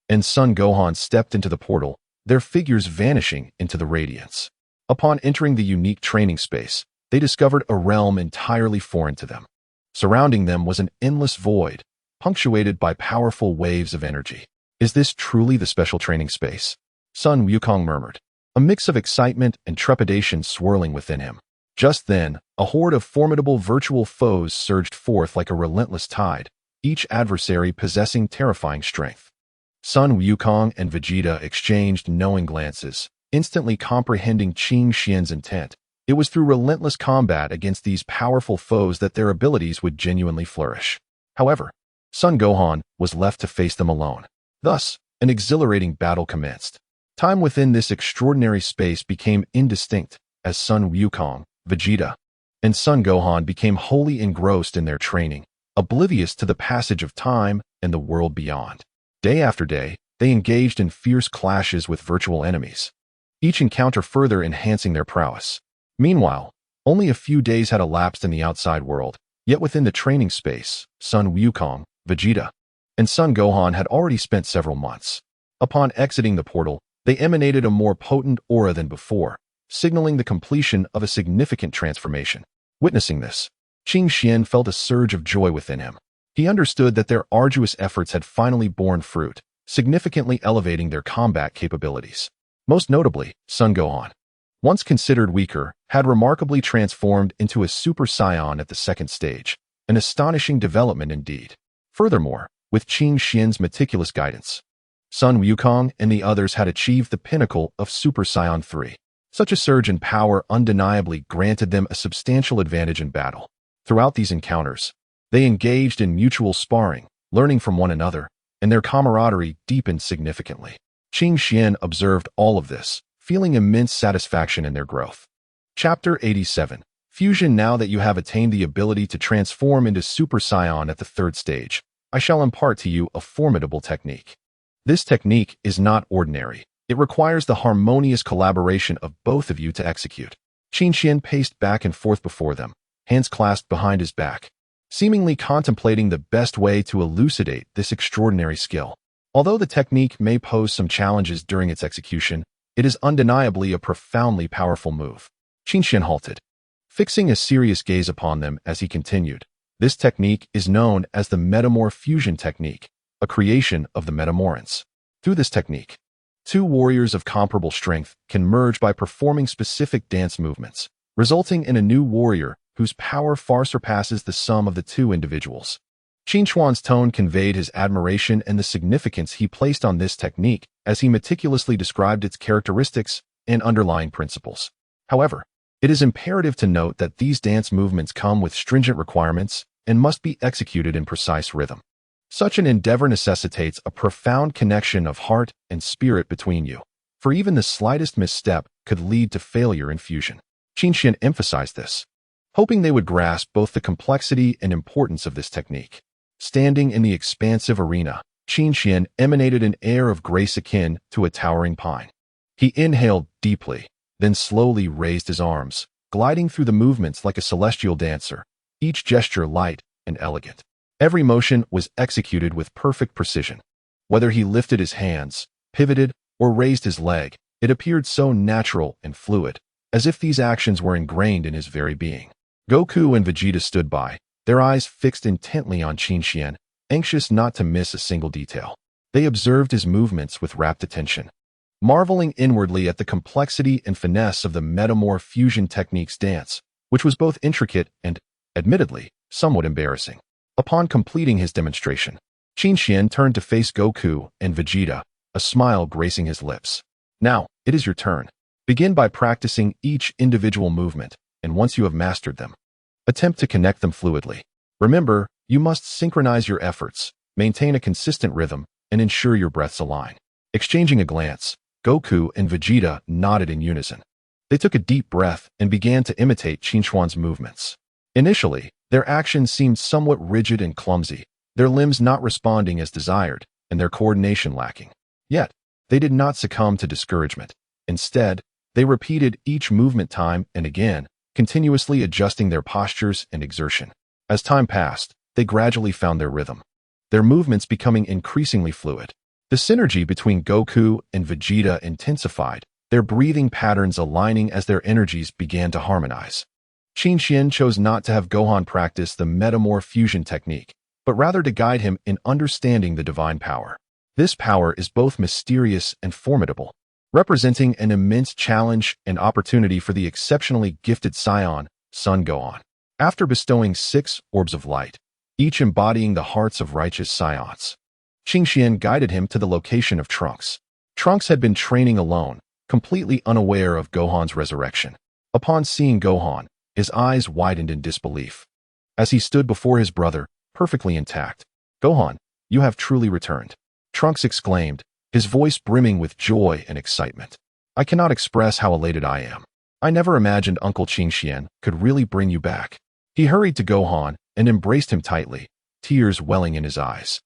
and Son Gohan stepped into the portal, their figures vanishing into the radiance. Upon entering the unique training space, they discovered a realm entirely foreign to them. Surrounding them was an endless void, punctuated by powerful waves of energy. "Is this truly the special training space?" Son Wukong murmured, a mix of excitement and trepidation swirling within him. Just then, a horde of formidable virtual foes surged forth like a relentless tide, each adversary possessing terrifying strength. Son Wukong and Vegeta exchanged knowing glances, instantly comprehending Qing Xian's intent. It was through relentless combat against these powerful foes that their abilities would genuinely flourish. However, Son Gohan was left to face them alone. Thus, an exhilarating battle commenced. Time within this extraordinary space became indistinct as Son Wukong, Vegeta, and Son Gohan became wholly engrossed in their training, oblivious to the passage of time and the world beyond. Day after day, they engaged in fierce clashes with virtual enemies, each encounter further enhancing their prowess. Meanwhile, only a few days had elapsed in the outside world, yet within the training space, Son Wukong, Vegeta, and Son Gohan had already spent several months. Upon exiting the portal, they emanated a more potent aura than before, signaling the completion of a significant transformation. Witnessing this, Qing Xian felt a surge of joy within him. He understood that their arduous efforts had finally borne fruit, significantly elevating their combat capabilities. Most notably, Son Gohan, once considered weaker, had remarkably transformed into a Super Saiyan at the 2nd stage, an astonishing development indeed. Furthermore, with Qing Xian's meticulous guidance, Son Wukong and the others had achieved the pinnacle of Super Saiyan 3. Such a surge in power undeniably granted them a substantial advantage in battle. Throughout these encounters, they engaged in mutual sparring, learning from one another, and their camaraderie deepened significantly. Qing Xian observed all of this, feeling immense satisfaction in their growth. Chapter 87. Fusion. Now that you have attained the ability to transform into Super Saiyan at the third stage, I shall impart to you a formidable technique. This technique is not ordinary. It requires the harmonious collaboration of both of you to execute. Qin Xian paced back and forth before them, hands clasped behind his back, seemingly contemplating the best way to elucidate this extraordinary skill. Although the technique may pose some challenges during its execution, it is undeniably a profoundly powerful move. Qin Xian halted, fixing a serious gaze upon them as he continued. This technique is known as the Metamorph Fusion Technique, a creation of the Metamorphs. Through this technique, two warriors of comparable strength can merge by performing specific dance movements, resulting in a new warrior whose power far surpasses the sum of the two individuals. Qin Chuan's tone conveyed his admiration and the significance he placed on this technique as he meticulously described its characteristics and underlying principles. However, it is imperative to note that these dance movements come with stringent requirements and must be executed in precise rhythm. Such an endeavor necessitates a profound connection of heart and spirit between you, for even the slightest misstep could lead to failure in fusion. Qin Xian emphasized this, hoping they would grasp both the complexity and importance of this technique. Standing in the expansive arena, Qin Xian emanated an air of grace akin to a towering pine. He inhaled deeply, then slowly raised his arms, gliding through the movements like a celestial dancer, each gesture light and elegant. Every motion was executed with perfect precision. Whether he lifted his hands, pivoted, or raised his leg, it appeared so natural and fluid, as if these actions were ingrained in his very being. Goku and Vegeta stood by, their eyes fixed intently on Qin Xian, anxious not to miss a single detail. They observed his movements with rapt attention, marveling inwardly at the complexity and finesse of the Metamorph Fusion Technique's dance, which was both intricate and, admittedly, somewhat embarrassing. Upon completing his demonstration, Qin Xian turned to face Goku and Vegeta, a smile gracing his lips. Now, it is your turn. Begin by practicing each individual movement, and once you have mastered them, attempt to connect them fluidly. Remember, you must synchronize your efforts, maintain a consistent rhythm, and ensure your breaths align. Exchanging a glance, Goku and Vegeta nodded in unison. They took a deep breath and began to imitate Qin Chuan's movements. Initially, their actions seemed somewhat rigid and clumsy, their limbs not responding as desired, and their coordination lacking. Yet, they did not succumb to discouragement. Instead, they repeated each movement time and again, continuously adjusting their postures and exertion. As time passed, they gradually found their rhythm, their movements becoming increasingly fluid. The synergy between Goku and Vegeta intensified, their breathing patterns aligning as their energies began to harmonize. Qin Xian chose not to have Gohan practice the Metamorph Fusion Technique, but rather to guide him in understanding the divine power. This power is both mysterious and formidable, representing an immense challenge and opportunity for the exceptionally gifted Saiyan, Son Gohan. After bestowing 6 orbs of light, each embodying the hearts of righteous Saiyans, Qin Xian guided him to the location of Trunks. Trunks had been training alone, completely unaware of Gohan's resurrection. Upon seeing Gohan, his eyes widened in disbelief. As he stood before his brother, perfectly intact, "Gohan, you have truly returned," Trunks exclaimed, his voice brimming with joy and excitement. "I cannot express how elated I am. I never imagined Uncle Qin Xian could really bring you back." He hurried to Gohan and embraced him tightly, tears welling in his eyes.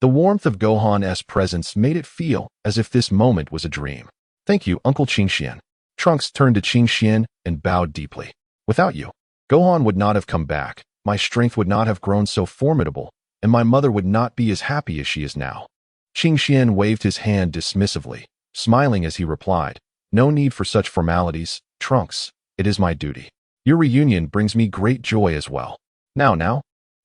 The warmth of Gohan's presence made it feel as if this moment was a dream. "Thank you, Uncle Qin Xian." Trunks turned to Qin Xian and bowed deeply. "Without you, Gohan would not have come back, my strength would not have grown so formidable, and my mother would not be as happy as she is now." Qin Xian waved his hand dismissively, smiling as he replied, "No need for such formalities, Trunks. It is my duty. Your reunion brings me great joy as well. Now,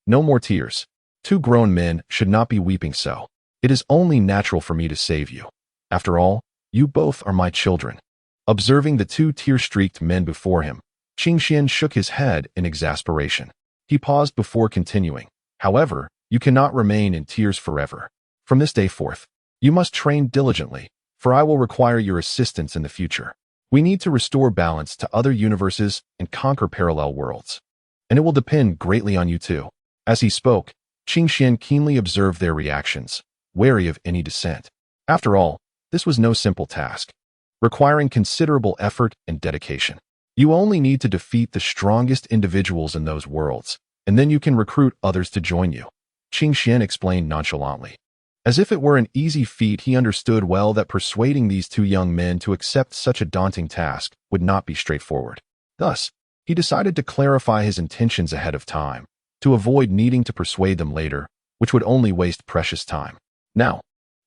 no more tears. 2 grown men should not be weeping so. It is only natural for me to save you. After all, you both are my children." Observing the 2 tear-streaked men before him, Qin Xian shook his head in exasperation. He paused before continuing. "However, you cannot remain in tears forever. From this day forth, you must train diligently, for I will require your assistance in the future. We need to restore balance to other universes and conquer parallel worlds. And it will depend greatly on you too." As he spoke, Qin Xian keenly observed their reactions, wary of any dissent. After all, this was no simple task, requiring considerable effort and dedication. You only need to defeat the strongest individuals in those worlds, and then you can recruit others to join you, Qing Xian explained nonchalantly. As if it were an easy feat, he understood well that persuading these two young men to accept such a daunting task would not be straightforward. Thus, he decided to clarify his intentions ahead of time, to avoid needing to persuade them later, which would only waste precious time. Now,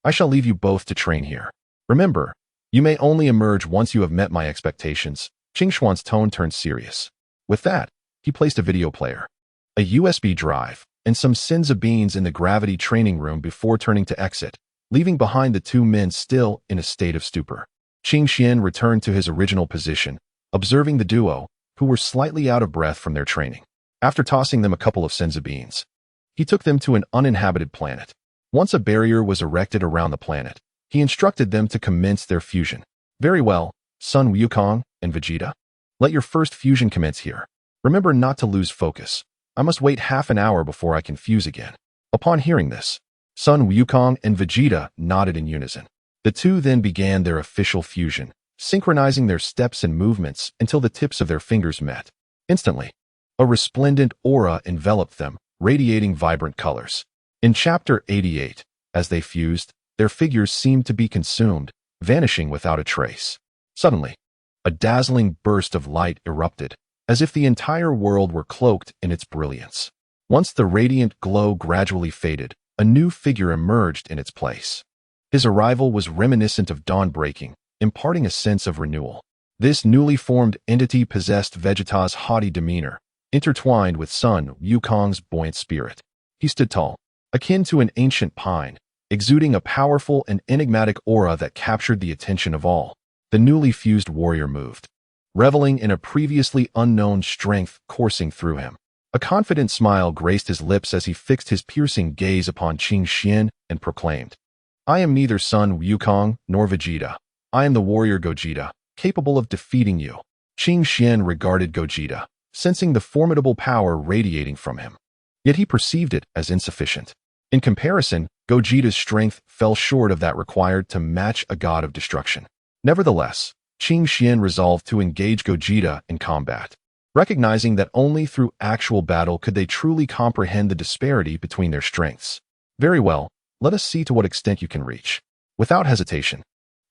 I shall leave you both to train here. Remember, you may only emerge once you have met my expectations. Qing Xuan's tone turned serious. With that, he placed a video player, a USB drive, and some senza beans in the gravity training room before turning to exit, leaving behind the two men still in a state of stupor. Qing Xian returned to his original position, observing the duo, who were slightly out of breath from their training. After tossing them a couple of senza beans, he took them to an uninhabited planet. Once a barrier was erected around the planet, he instructed them to commence their fusion. Very well, son Wukong and Vegeta. Let your first fusion commence here. Remember not to lose focus. I must wait half an hour before I can fuse again. Upon hearing this, son Wukong and Vegeta nodded in unison. The two then began their official fusion, synchronizing their steps and movements until the tips of their fingers met. Instantly, a resplendent aura enveloped them, radiating vibrant colors. In Chapter 88, as they fused, their figures seemed to be consumed, vanishing without a trace. Suddenly, a dazzling burst of light erupted, as if the entire world were cloaked in its brilliance. Once the radiant glow gradually faded, a new figure emerged in its place. His arrival was reminiscent of dawn breaking, imparting a sense of renewal. This newly formed entity possessed Vegeta's haughty demeanor, intertwined with son Wukong's buoyant spirit. He stood tall, akin to an ancient pine, exuding a powerful and enigmatic aura that captured the attention of all. The newly fused warrior moved, reveling in a previously unknown strength coursing through him. A confident smile graced his lips as he fixed his piercing gaze upon Qing Xian and proclaimed, I am neither son Wukong nor Vegeta. I am the warrior Gogeta, capable of defeating you. Qing Xian regarded Gogeta, sensing the formidable power radiating from him. Yet he perceived it as insufficient. In comparison, Gogeta's strength fell short of that required to match a god of destruction. Nevertheless, Qing Xian resolved to engage Gogeta in combat, recognizing that only through actual battle could they truly comprehend the disparity between their strengths. Very well, let us see to what extent you can reach. Without hesitation,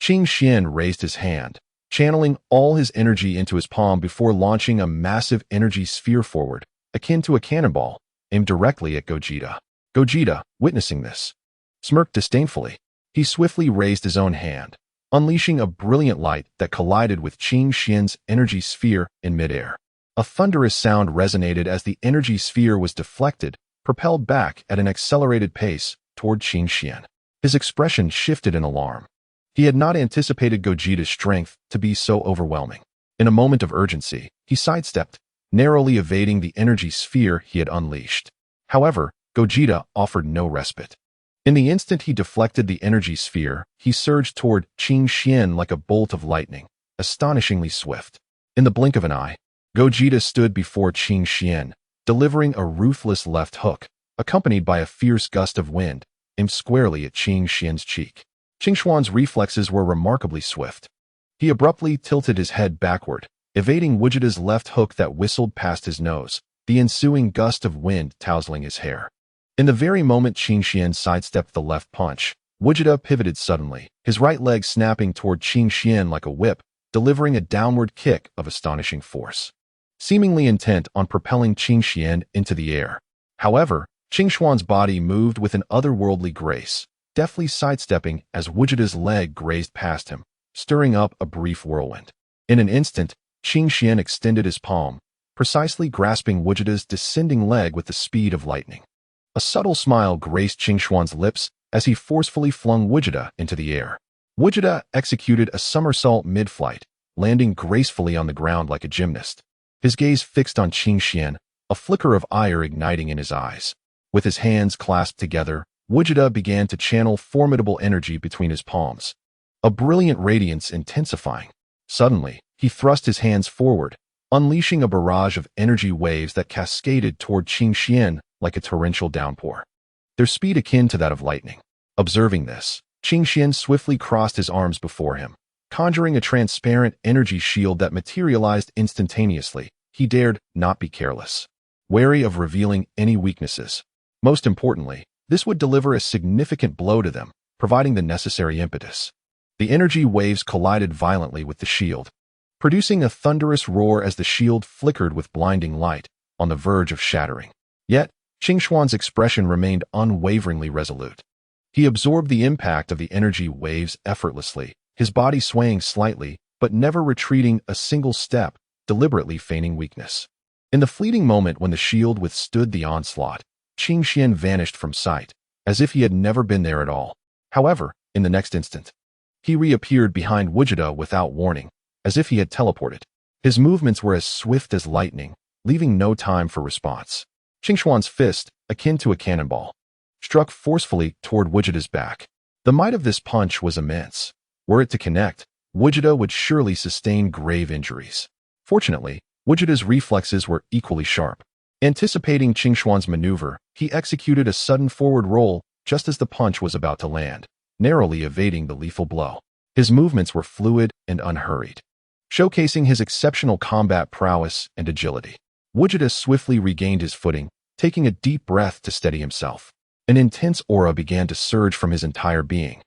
Qing Xian raised his hand, channeling all his energy into his palm before launching a massive energy sphere forward, akin to a cannonball, aimed directly at Gogeta. Gogeta, witnessing this, smirked disdainfully. He swiftly raised his own hand, unleashing a brilliant light that collided with Qing Xian's energy sphere in midair. A thunderous sound resonated as the energy sphere was deflected, propelled back at an accelerated pace toward Qing Xian. His expression shifted in alarm. He had not anticipated Gogeta's strength to be so overwhelming. In a moment of urgency, he sidestepped, narrowly evading the energy sphere he had unleashed. However, Gogeta offered no respite. In the instant he deflected the energy sphere, he surged toward Qing Xian like a bolt of lightning, astonishingly swift. In the blink of an eye, Gogeta stood before Qing Xian, delivering a ruthless left hook, accompanied by a fierce gust of wind, aimed squarely at Qing Xian's cheek. Qing Xuan's reflexes were remarkably swift. He abruptly tilted his head backward, evading Vegeta's left hook that whistled past his nose, the ensuing gust of wind tousling his hair. In the very moment Qing Xian sidestepped the left punch, Vegeta pivoted suddenly, his right leg snapping toward Qing Xian like a whip, delivering a downward kick of astonishing force, seemingly intent on propelling Qing Xian into the air. However, Qing Xuan's body moved with an otherworldly grace, deftly sidestepping as Vegeta's leg grazed past him, stirring up a brief whirlwind. In an instant, Qing Xian extended his palm, precisely grasping Vegeta's descending leg with the speed of lightning. A subtle smile graced Qing Xuan's lips as he forcefully flung Vegeta into the air. Vegeta executed a somersault mid-flight, landing gracefully on the ground like a gymnast. His gaze fixed on Qing Xian, a flicker of ire igniting in his eyes. With his hands clasped together, Vegeta began to channel formidable energy between his palms, a brilliant radiance intensifying. Suddenly, he thrust his hands forward, unleashing a barrage of energy waves that cascaded toward Qing Xian like a torrential downpour, their speed akin to that of lightning. Observing this, Qing Xian swiftly crossed his arms before him, conjuring a transparent energy shield that materialized instantaneously. He dared not be careless, wary of revealing any weaknesses. Most importantly, this would deliver a significant blow to them, providing the necessary impetus. The energy waves collided violently with the shield, producing a thunderous roar as the shield flickered with blinding light, on the verge of shattering. Yet, Qingxuan's expression remained unwaveringly resolute. He absorbed the impact of the energy waves effortlessly, his body swaying slightly, but never retreating a single step, deliberately feigning weakness. In the fleeting moment when the shield withstood the onslaught, Qingxian vanished from sight, as if he had never been there at all. However, in the next instant, he reappeared behind Vegeta without warning, as if he had teleported. His movements were as swift as lightning, leaving no time for response. Qingxuan's fist, akin to a cannonball, struck forcefully toward Vegeta's back. The might of this punch was immense. Were it to connect, Vegeta would surely sustain grave injuries. Fortunately, Vegeta's reflexes were equally sharp. Anticipating Qingxuan's maneuver, he executed a sudden forward roll just as the punch was about to land, narrowly evading the lethal blow. His movements were fluid and unhurried, showcasing his exceptional combat prowess and agility. Vegeta swiftly regained his footing, taking a deep breath to steady himself. An intense aura began to surge from his entire being,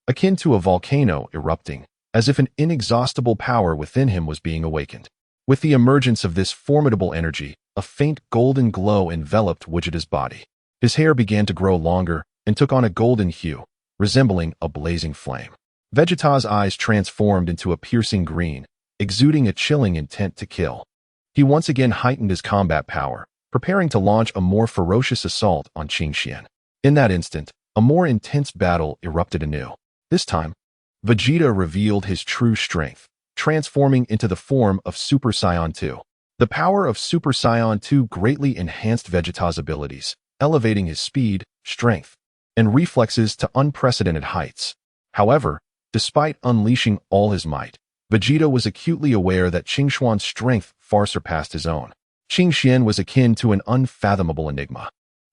akin to a volcano erupting, as if an inexhaustible power within him was being awakened. With the emergence of this formidable energy, a faint golden glow enveloped Vegeta's body. His hair began to grow longer and took on a golden hue, resembling a blazing flame. Vegeta's eyes transformed into a piercing green, exuding a chilling intent to kill. He once again heightened his combat power, preparing to launch a more ferocious assault on Qingxian. In that instant, a more intense battle erupted anew. This time, Vegeta revealed his true strength, transforming into the form of Super Saiyan 2. The power of Super Saiyan 2 greatly enhanced Vegeta's abilities, elevating his speed, strength, and reflexes to unprecedented heights. However, despite unleashing all his might, Vegeta was acutely aware that Qingxuan's strength far surpassed his own. Qingxian was akin to an unfathomable enigma.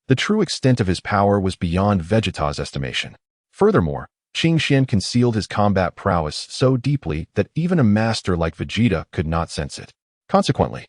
The true extent of his power was beyond Vegeta's estimation. Furthermore, Qingxian concealed his combat prowess so deeply that even a master like Vegeta could not sense it. Consequently,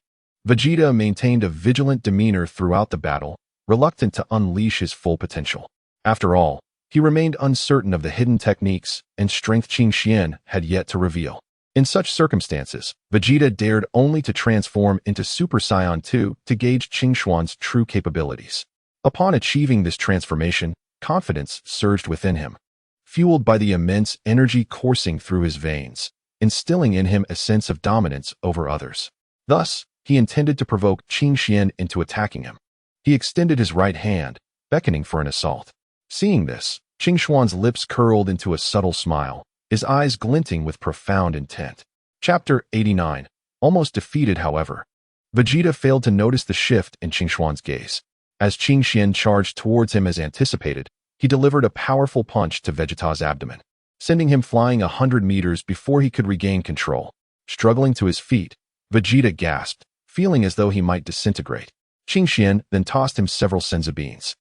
Vegeta maintained a vigilant demeanor throughout the battle, reluctant to unleash his full potential. After all, he remained uncertain of the hidden techniques and strength Qingxian had yet to reveal. In such circumstances, Vegeta dared only to transform into Super Saiyan 2 to gauge Qingxuan's true capabilities. Upon achieving this transformation, confidence surged within him, fueled by the immense energy coursing through his veins, instilling in him a sense of dominance over others. Thus, he intended to provoke Qingxian into attacking him. He extended his right hand, beckoning for an assault. Seeing this, Qingxuan's lips curled into a subtle smile, his eyes glinting with profound intent. Chapter 89. Almost defeated, however, Vegeta failed to notice the shift in Qingxuan's gaze. As Qingxian charged towards him as anticipated, he delivered a powerful punch to Vegeta's abdomen, sending him flying 100 meters before he could regain control. Struggling to his feet, Vegeta gasped, feeling as though he might disintegrate. Qingxian then tossed him several senzu beans.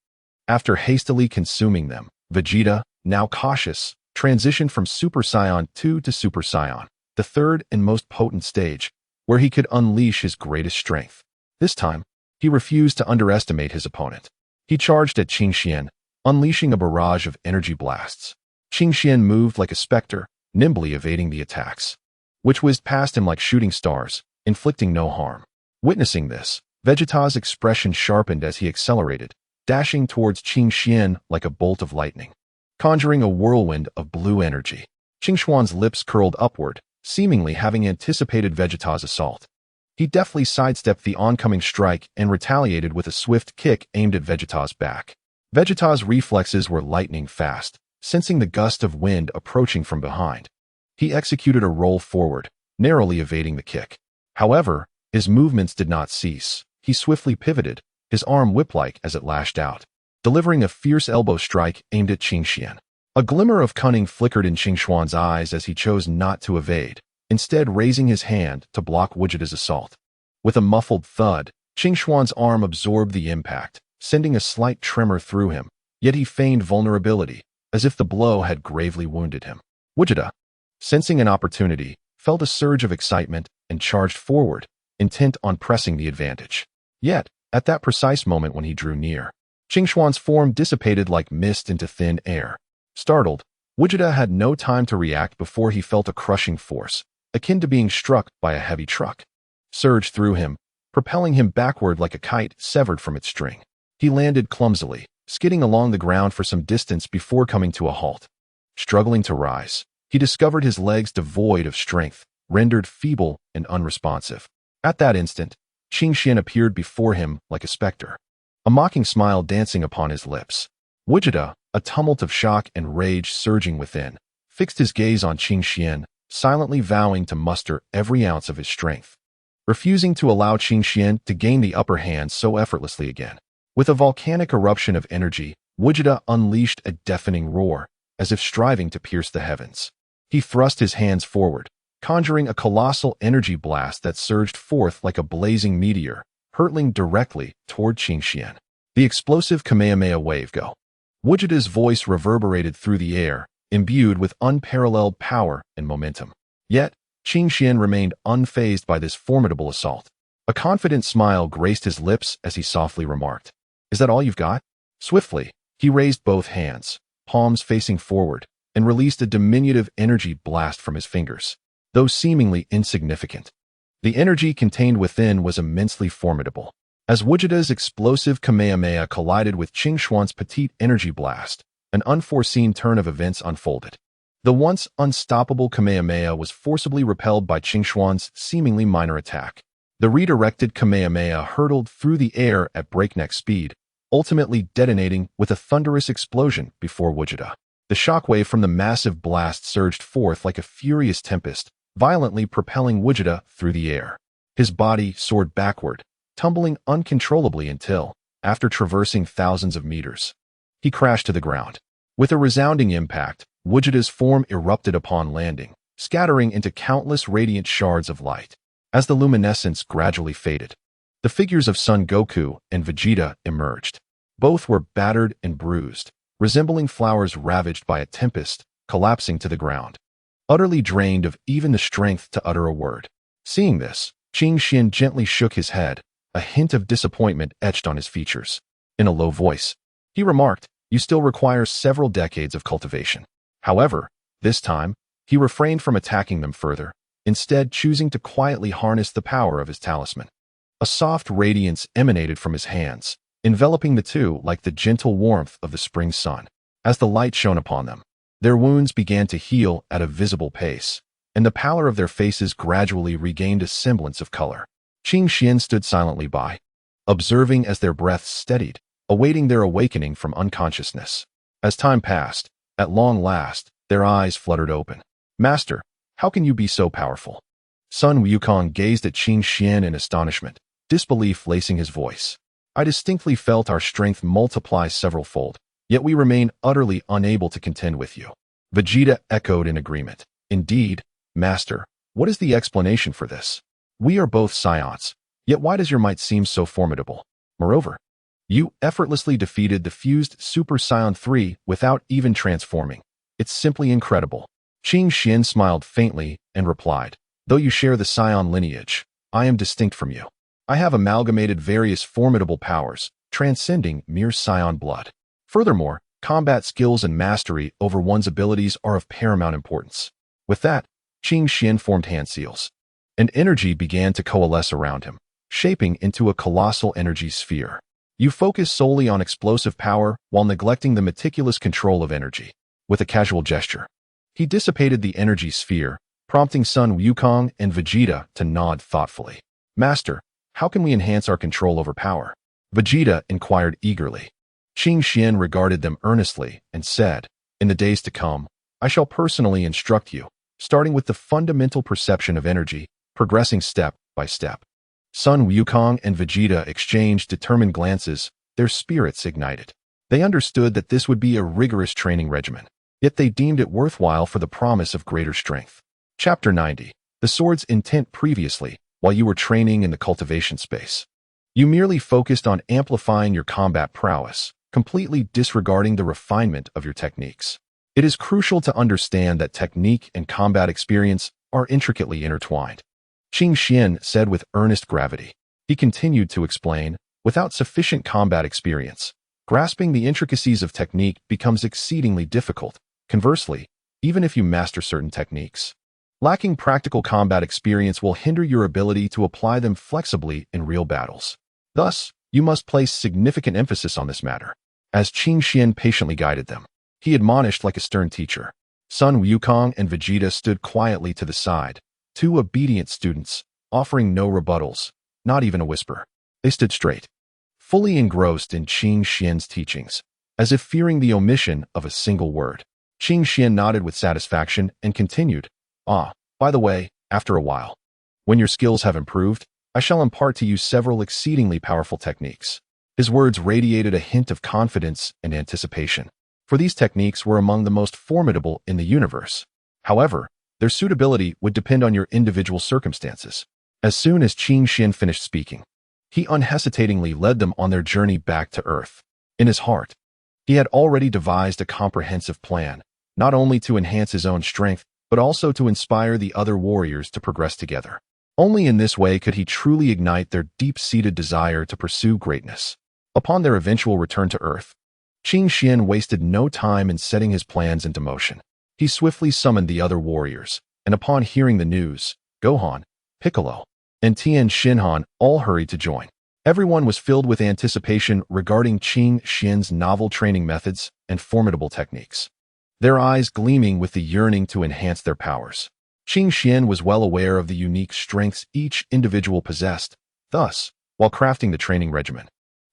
After hastily consuming them, Vegeta, now cautious, transitioned from Super Saiyan 2 to Super Saiyan, the third and most potent stage, where he could unleash his greatest strength. This time, he refused to underestimate his opponent. He charged at Qingxian, unleashing a barrage of energy blasts. Qingxian moved like a specter, nimbly evading the attacks, which whizzed past him like shooting stars, inflicting no harm. Witnessing this, Vegeta's expression sharpened as he accelerated, dashing towards Qingxian like a bolt of lightning, conjuring a whirlwind of blue energy. Qingxuan's lips curled upward, seemingly having anticipated Vegeta's assault. He deftly sidestepped the oncoming strike and retaliated with a swift kick aimed at Vegeta's back. Vegeta's reflexes were lightning fast, sensing the gust of wind approaching from behind. He executed a roll forward, narrowly evading the kick. However, his movements did not cease. He swiftly pivoted, his arm whip-like as it lashed out, delivering a fierce elbow strike aimed at Qingxian. A glimmer of cunning flickered in Qingxuan's eyes as he chose not to evade, instead raising his hand to block Vegeta's assault. With a muffled thud, Qingxuan's arm absorbed the impact, sending a slight tremor through him, yet he feigned vulnerability, as if the blow had gravely wounded him. Vegeta, Sensing an opportunity, felt a surge of excitement and charged forward, intent on pressing the advantage. Yet, at that precise moment when he drew near, Qingxuan's form dissipated like mist into thin air. Startled, Vegeta had no time to react before he felt a crushing force, akin to being struck by a heavy truck, surge through him, propelling him backward like a kite severed from its string. He landed clumsily, skidding along the ground for some distance before coming to a halt. Struggling to rise, he discovered his legs devoid of strength, rendered feeble and unresponsive. At that instant, Qingxian appeared before him like a specter, a mocking smile dancing upon his lips. Vegeta, a tumult of shock and rage surging within, fixed his gaze on Qingxian, silently vowing to muster every ounce of his strength, refusing to allow Qingxian to gain the upper hand so effortlessly again. With a volcanic eruption of energy, Vegeta unleashed a deafening roar, as if striving to pierce the heavens. He thrust his hands forward, conjuring a colossal energy blast that surged forth like a blazing meteor, hurtling directly toward Qingxian. The explosive Kamehameha wave go. Vegeta's voice reverberated through the air, imbued with unparalleled power and momentum. Yet, Qingxian remained unfazed by this formidable assault. A confident smile graced his lips as he softly remarked, "Is that all you've got?" Swiftly, he raised both hands, palms facing forward, and released a diminutive energy blast from his fingers. Though seemingly insignificant, the energy contained within was immensely formidable. As Vegeta's explosive Kamehameha collided with Qingxuan's petite energy blast, an unforeseen turn of events unfolded. The once unstoppable Kamehameha was forcibly repelled by Qingxuan's seemingly minor attack. The redirected Kamehameha hurtled through the air at breakneck speed, ultimately detonating with a thunderous explosion before Vegeta. The shockwave from the massive blast surged forth like a furious tempest, violently propelling Vegeta through the air. His body soared backward, tumbling uncontrollably until, after traversing thousands of meters, he crashed to the ground. With a resounding impact, Vegeta's form erupted upon landing, scattering into countless radiant shards of light. As the luminescence gradually faded, the figures of Son Goku and Vegeta emerged. Both were battered and bruised, resembling flowers ravaged by a tempest, collapsing to the ground, utterly drained of even the strength to utter a word. Seeing this, Qingxian gently shook his head, a hint of disappointment etched on his features. In a low voice, he remarked, "You still require several decades of cultivation." However, this time, he refrained from attacking them further, instead choosing to quietly harness the power of his talisman. A soft radiance emanated from his hands, enveloping the two like the gentle warmth of the spring sun. As the light shone upon them, their wounds began to heal at a visible pace, and the pallor of their faces gradually regained a semblance of color. Qingxian stood silently by, observing as their breaths steadied, awaiting their awakening from unconsciousness. As time passed, at long last, their eyes fluttered open. "Master, how can you be so powerful?" Sun Wukong gazed at Qingxian in astonishment, disbelief lacing his voice. "I distinctly felt our strength multiply several-fold, yet we remain utterly unable to contend with you." Vegeta echoed in agreement. "Indeed, Master, what is the explanation for this? We are both Saiyans, yet why does your might seem so formidable? Moreover, you effortlessly defeated the fused Super Saiyan 3 without even transforming. It's simply incredible." Qingxian smiled faintly and replied, "Though you share the Saiyan lineage, I am distinct from you. I have amalgamated various formidable powers, transcending mere Saiyan blood. Furthermore, combat skills and mastery over one's abilities are of paramount importance." With that, Qingxian formed hand seals, and energy began to coalesce around him, shaping into a colossal energy sphere. You focus solely on explosive power while neglecting the meticulous control of energy. With a casual gesture, he dissipated the energy sphere, prompting Sun Wukong and Vegeta to nod thoughtfully. "Master, how can we enhance our control over power?" Vegeta inquired eagerly. Qingxian regarded them earnestly and said, "In the days to come, I shall personally instruct you, starting with the fundamental perception of energy, progressing step by step." Sun Wukong and Vegeta exchanged determined glances, their spirits ignited. They understood that this would be a rigorous training regimen, yet they deemed it worthwhile for the promise of greater strength. Chapter 90. The sword's intent. Previously, while you were training in the cultivation space, you merely focused on amplifying your combat prowess, completely disregarding the refinement of your techniques. It is crucial to understand that technique and combat experience are intricately intertwined. Qing Xian said with earnest gravity. He continued to explain, without sufficient combat experience, grasping the intricacies of technique becomes exceedingly difficult. Conversely, even if you master certain techniques, lacking practical combat experience will hinder your ability to apply them flexibly in real battles. Thus, you must place significant emphasis on this matter. As Qing Xian patiently guided them, he admonished like a stern teacher. Son Wukong and Vegeta stood quietly to the side, two obedient students, offering no rebuttals, not even a whisper. They stood straight, fully engrossed in Qing Xian's teachings, as if fearing the omission of a single word. Qing Xian nodded with satisfaction and continued, by the way, after a while, when your skills have improved, I shall impart to you several exceedingly powerful techniques. His words radiated a hint of confidence and anticipation, for these techniques were among the most formidable in the universe. However, their suitability would depend on your individual circumstances. As soon as Qing Xian finished speaking, he unhesitatingly led them on their journey back to Earth. In his heart, he had already devised a comprehensive plan, not only to enhance his own strength, but also to inspire the other warriors to progress together. Only in this way could he truly ignite their deep-seated desire to pursue greatness. Upon their eventual return to Earth, Qing Xian wasted no time in setting his plans into motion. He swiftly summoned the other warriors, and upon hearing the news, Gohan, Piccolo, and Tien Shinhan all hurried to join. Everyone was filled with anticipation regarding Qing Xian's novel training methods and formidable techniques, their eyes gleaming with the yearning to enhance their powers. Qing Xian was well aware of the unique strengths each individual possessed. Thus, while crafting the training regimen,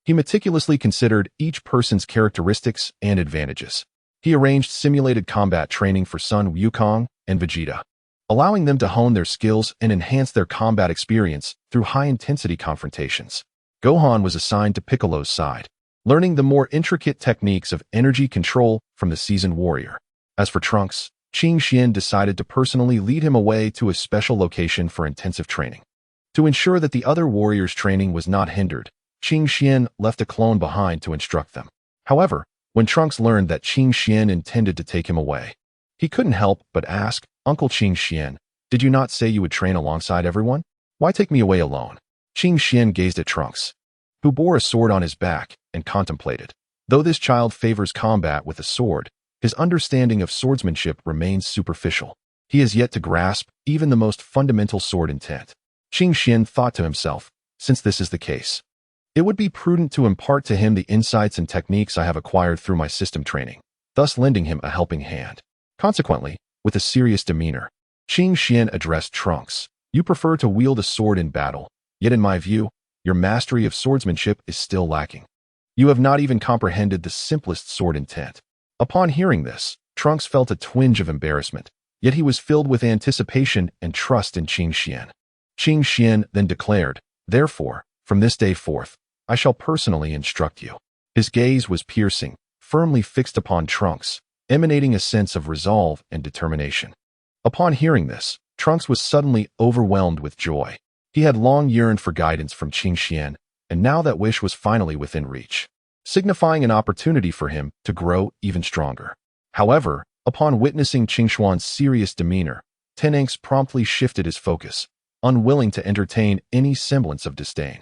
he meticulously considered each person's characteristics and advantages. He arranged simulated combat training for Son Wukong and Vegeta, allowing them to hone their skills and enhance their combat experience through high-intensity confrontations. Gohan was assigned to Piccolo's side, learning the more intricate techniques of energy control from the seasoned warrior. As for Trunks, Qing Xian decided to personally lead him away to a special location for intensive training. To ensure that the other warriors' training was not hindered, Qing Xian left a clone behind to instruct them. However, when Trunks learned that Qing Xian intended to take him away, he couldn't help but ask, "Uncle Qing Xian, did you not say you would train alongside everyone? Why take me away alone?" Qing Xian gazed at Trunks, who bore a sword on his back, and contemplated. Though this child favors combat with a sword, his understanding of swordsmanship remains superficial. He has yet to grasp even the most fundamental sword intent. Qing Xian thought to himself, since this is the case, it would be prudent to impart to him the insights and techniques I have acquired through my system training, thus lending him a helping hand. Consequently, with a serious demeanor, Qing Xian addressed Trunks. You prefer to wield a sword in battle, yet in my view, your mastery of swordsmanship is still lacking. You have not even comprehended the simplest sword intent. Upon hearing this, Trunks felt a twinge of embarrassment, yet he was filled with anticipation and trust in Qing Xian. Qing Xian then declared, "Therefore, from this day forth, I shall personally instruct you." His gaze was piercing, firmly fixed upon Trunks, emanating a sense of resolve and determination. Upon hearing this, Trunks was suddenly overwhelmed with joy. He had long yearned for guidance from Qing Xian, and now that wish was finally within reach, signifying an opportunity for him to grow even stronger. However, upon witnessing Qing Xuan's serious demeanor, Tenenx promptly shifted his focus, unwilling to entertain any semblance of disdain.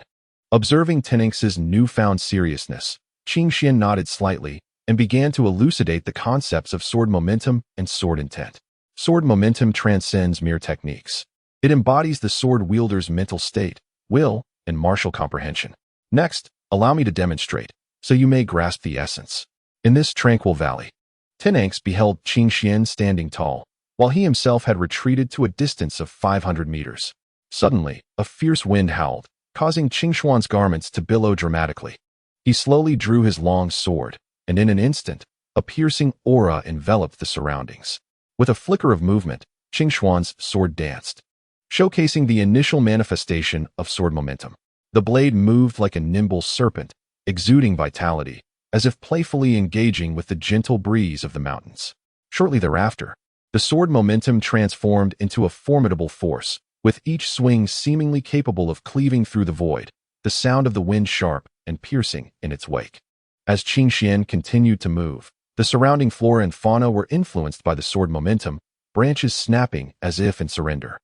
Observing Tenenx's newfound seriousness, Qing Xian nodded slightly and began to elucidate the concepts of sword momentum and sword intent. Sword momentum transcends mere techniques. It embodies the sword wielder's mental state, will, and martial comprehension. Next, allow me to demonstrate, so you may grasp the essence. In this tranquil valley, Tenenx beheld Qing Xian standing tall, while he himself had retreated to a distance of 500 meters. Suddenly, a fierce wind howled, causing Qing Xuan's garments to billow dramatically. He slowly drew his long sword, and in an instant, a piercing aura enveloped the surroundings. With a flicker of movement, Qing Xuan's sword danced, showcasing the initial manifestation of sword momentum. The blade moved like a nimble serpent, exuding vitality, as if playfully engaging with the gentle breeze of the mountains. Shortly thereafter, the sword momentum transformed into a formidable force, with each swing seemingly capable of cleaving through the void, the sound of the wind sharp and piercing in its wake. As Qing Xian continued to move, The surrounding flora and fauna were influenced by the sword momentum, branches snapping as if in surrender.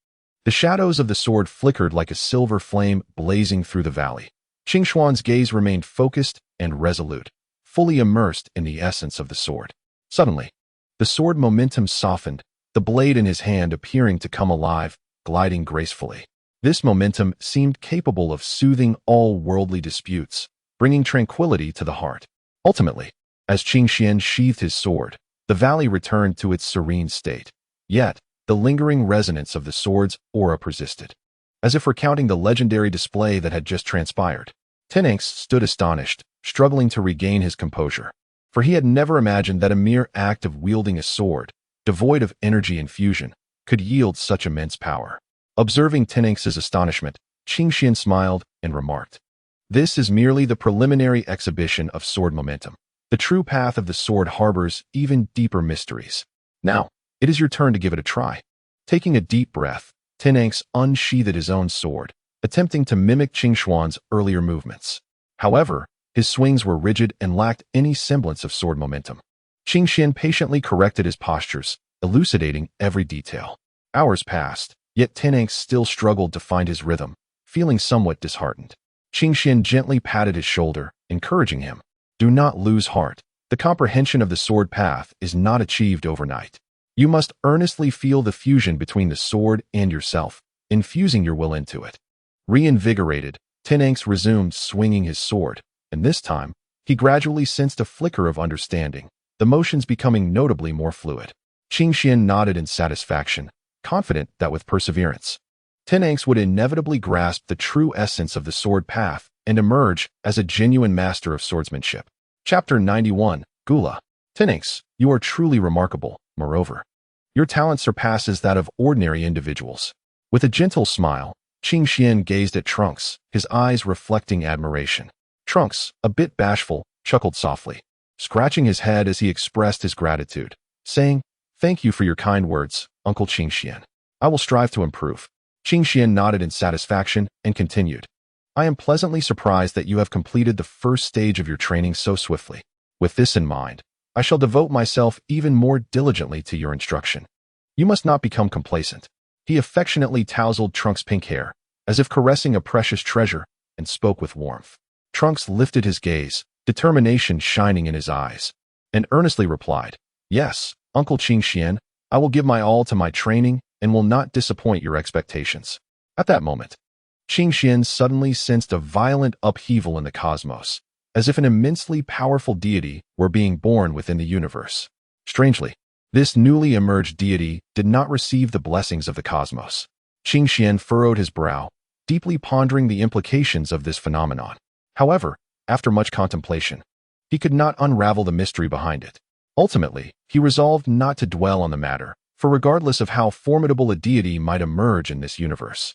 The shadows of the sword flickered like a silver flame blazing through the valley. Qingshuan's gaze remained focused and resolute, fully immersed in the essence of the sword. Suddenly, the sword momentum softened, the blade in his hand appearing to come alive, gliding gracefully. This momentum seemed capable of soothing all worldly disputes, bringing tranquility to the heart. Ultimately, as Qingxian sheathed his sword, the valley returned to its serene state. Yet, the lingering resonance of the sword's aura persisted. As if recounting the legendary display that had just transpired, Tenenx stood astonished, struggling to regain his composure. For he had never imagined that a mere act of wielding a sword, devoid of energy infusion, could yield such immense power. Observing Tenenx's astonishment, Qingxian smiled and remarked, "This is merely the preliminary exhibition of sword momentum. The true path of the sword harbors even deeper mysteries. Now, it is your turn to give it a try." Taking a deep breath, Tenenx unsheathed his own sword, attempting to mimic Qingshuan's earlier movements. However, his swings were rigid and lacked any semblance of sword momentum. Qingxian patiently corrected his postures, elucidating every detail. Hours passed, yet Tenenx still struggled to find his rhythm, feeling somewhat disheartened. Qingxian gently patted his shoulder, encouraging him. "Do not lose heart. The comprehension of the sword path is not achieved overnight. You must earnestly feel the fusion between the sword and yourself, infusing your will into it." Reinvigorated, Tenenx resumed swinging his sword, and this time, he gradually sensed a flicker of understanding, the motions becoming notably more fluid. Qingxian nodded in satisfaction, confident that with perseverance, Tenenx would inevitably grasp the true essence of the sword path and emerge as a genuine master of swordsmanship. Chapter 91, Gula. Tenenx, you are truly remarkable. Moreover, your talent surpasses that of ordinary individuals. With a gentle smile, Qingxian gazed at Trunks, his eyes reflecting admiration. Trunks, a bit bashful, chuckled softly, scratching his head as he expressed his gratitude, saying, "Thank you for your kind words, Uncle Qingxian. I will strive to improve." Qingxian nodded in satisfaction and continued, "I am pleasantly surprised that you have completed the first stage of your training so swiftly. With this in mind, I shall devote myself even more diligently to your instruction. You must not become complacent." He affectionately tousled Trunks' pink hair, as if caressing a precious treasure, and spoke with warmth. Trunks lifted his gaze, determination shining in his eyes, and earnestly replied, "Yes, Uncle Qingxian, I will give my all to my training and will not disappoint your expectations." At that moment, Qingxian suddenly sensed a violent upheaval in the cosmos, as if an immensely powerful deity were being born within the universe. Strangely, this newly emerged deity did not receive the blessings of the cosmos. Qingxian furrowed his brow, deeply pondering the implications of this phenomenon. However, after much contemplation, he could not unravel the mystery behind it. Ultimately, he resolved not to dwell on the matter, for regardless of how formidable a deity might emerge in this universe,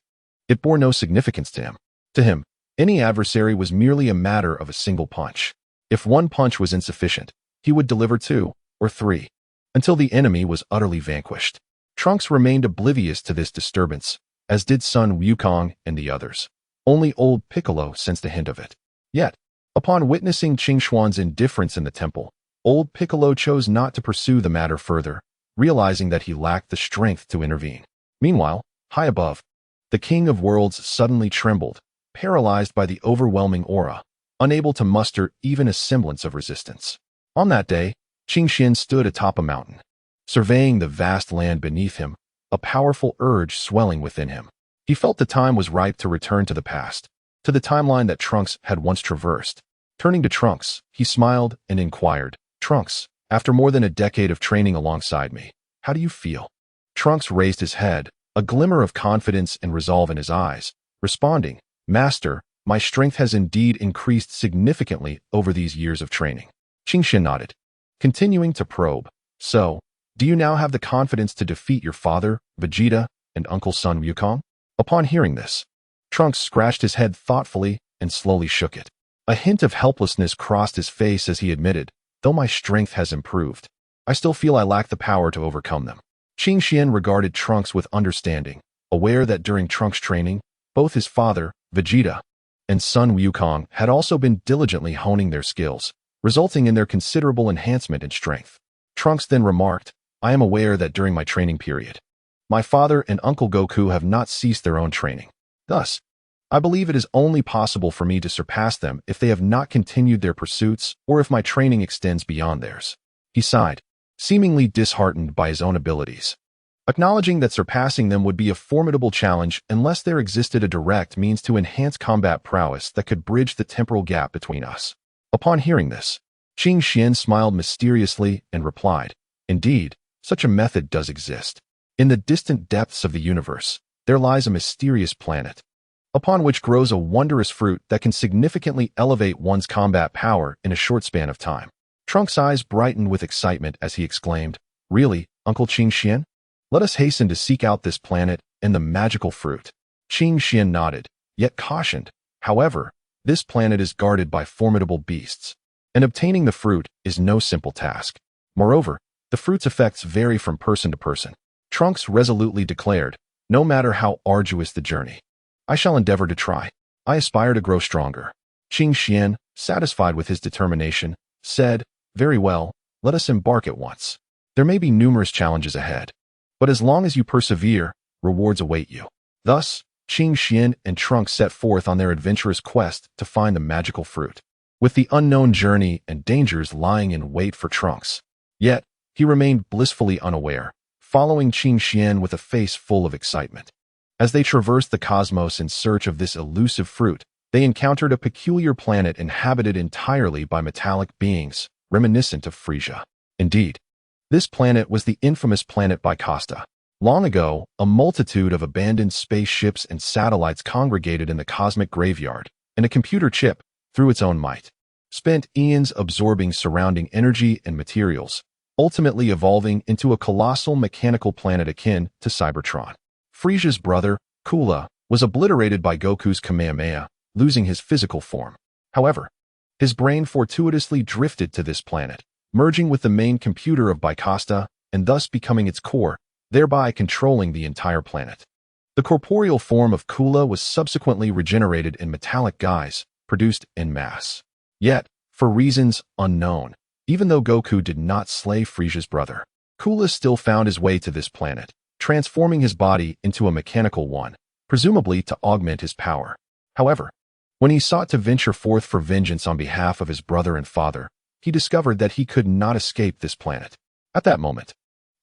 it bore no significance to him. To him, any adversary was merely a matter of a single punch. If one punch was insufficient, he would deliver 2 or 3, until the enemy was utterly vanquished. Trunks remained oblivious to this disturbance, as did son Wukong and the others. Only old Piccolo sensed a hint of it. Yet, upon witnessing Qingshuan's indifference in the temple, old Piccolo chose not to pursue the matter further, realizing that he lacked the strength to intervene. Meanwhile, high above, the King of Worlds suddenly trembled, paralyzed by the overwhelming aura, unable to muster even a semblance of resistance. On that day, Qingxian stood atop a mountain, surveying the vast land beneath him, a powerful urge swelling within him. He felt the time was ripe to return to the past, to the timeline that Trunks had once traversed. Turning to Trunks, he smiled and inquired, "Trunks, after more than a decade of training alongside me, how do you feel?" Trunks raised his head, a glimmer of confidence and resolve in his eyes, responding, "Master, my strength has indeed increased significantly over these years of training." Qingxian nodded, continuing to probe, "So, do you now have the confidence to defeat your father, Vegeta, and Uncle Son Wukong?" Upon hearing this, Trunks scratched his head thoughtfully and slowly shook it. A hint of helplessness crossed his face as he admitted, "Though my strength has improved, I still feel I lack the power to overcome them." Qingxian regarded Trunks with understanding, aware that during Trunks' training, both his father, Vegeta, and son Wukong had also been diligently honing their skills, resulting in their considerable enhancement in strength. Trunks then remarked, "I am aware that during my training period, my father and Uncle Goku have not ceased their own training. Thus, I believe it is only possible for me to surpass them if they have not continued their pursuits or if my training extends beyond theirs." He sighed, seemingly disheartened by his own abilities, acknowledging that surpassing them would be a formidable challenge unless there existed a direct means to enhance combat prowess that could bridge the temporal gap between us. Upon hearing this, Qing Xian smiled mysteriously and replied, "Indeed, such a method does exist. In the distant depths of the universe, there lies a mysterious planet, upon which grows a wondrous fruit that can significantly elevate one's combat power in a short span of time." Trunks' eyes brightened with excitement as he exclaimed, "Really, Uncle Qing Xian? Let us hasten to seek out this planet and the magical fruit." Qing Xian nodded, yet cautioned, "However, this planet is guarded by formidable beasts, and obtaining the fruit is no simple task. Moreover, the fruit's effects vary from person to person." Trunks resolutely declared, "No matter how arduous the journey, I shall endeavor to try. I aspire to grow stronger." Qing Xian, satisfied with his determination, said, "Very well, let us embark at once. There may be numerous challenges ahead, but as long as you persevere, rewards await you." Thus, Qing Xian and Trunks set forth on their adventurous quest to find the magical fruit, with the unknown journey and dangers lying in wait for Trunks. Yet, he remained blissfully unaware, following Qing Xian with a face full of excitement. As they traversed the cosmos in search of this elusive fruit, they encountered a peculiar planet inhabited entirely by metallic beings, reminiscent of Frisia. Indeed, this planet was the infamous planet Bicasta. Long ago, a multitude of abandoned spaceships and satellites congregated in the cosmic graveyard, and a computer chip, through its own might, spent eons absorbing surrounding energy and materials, ultimately evolving into a colossal mechanical planet akin to Cybertron. Frisia's brother, Kula, was obliterated by Goku's Kamehameha, losing his physical form. However, his brain fortuitously drifted to this planet, merging with the main computer of Bicasta and thus becoming its core, thereby controlling the entire planet. The corporeal form of Kula was subsequently regenerated in metallic guise, produced en masse. Yet, for reasons unknown, even though Goku did not slay Frisia's brother, Kula still found his way to this planet, transforming his body into a mechanical one, presumably to augment his power. However, when he sought to venture forth for vengeance on behalf of his brother and father, he discovered that he could not escape this planet. At that moment,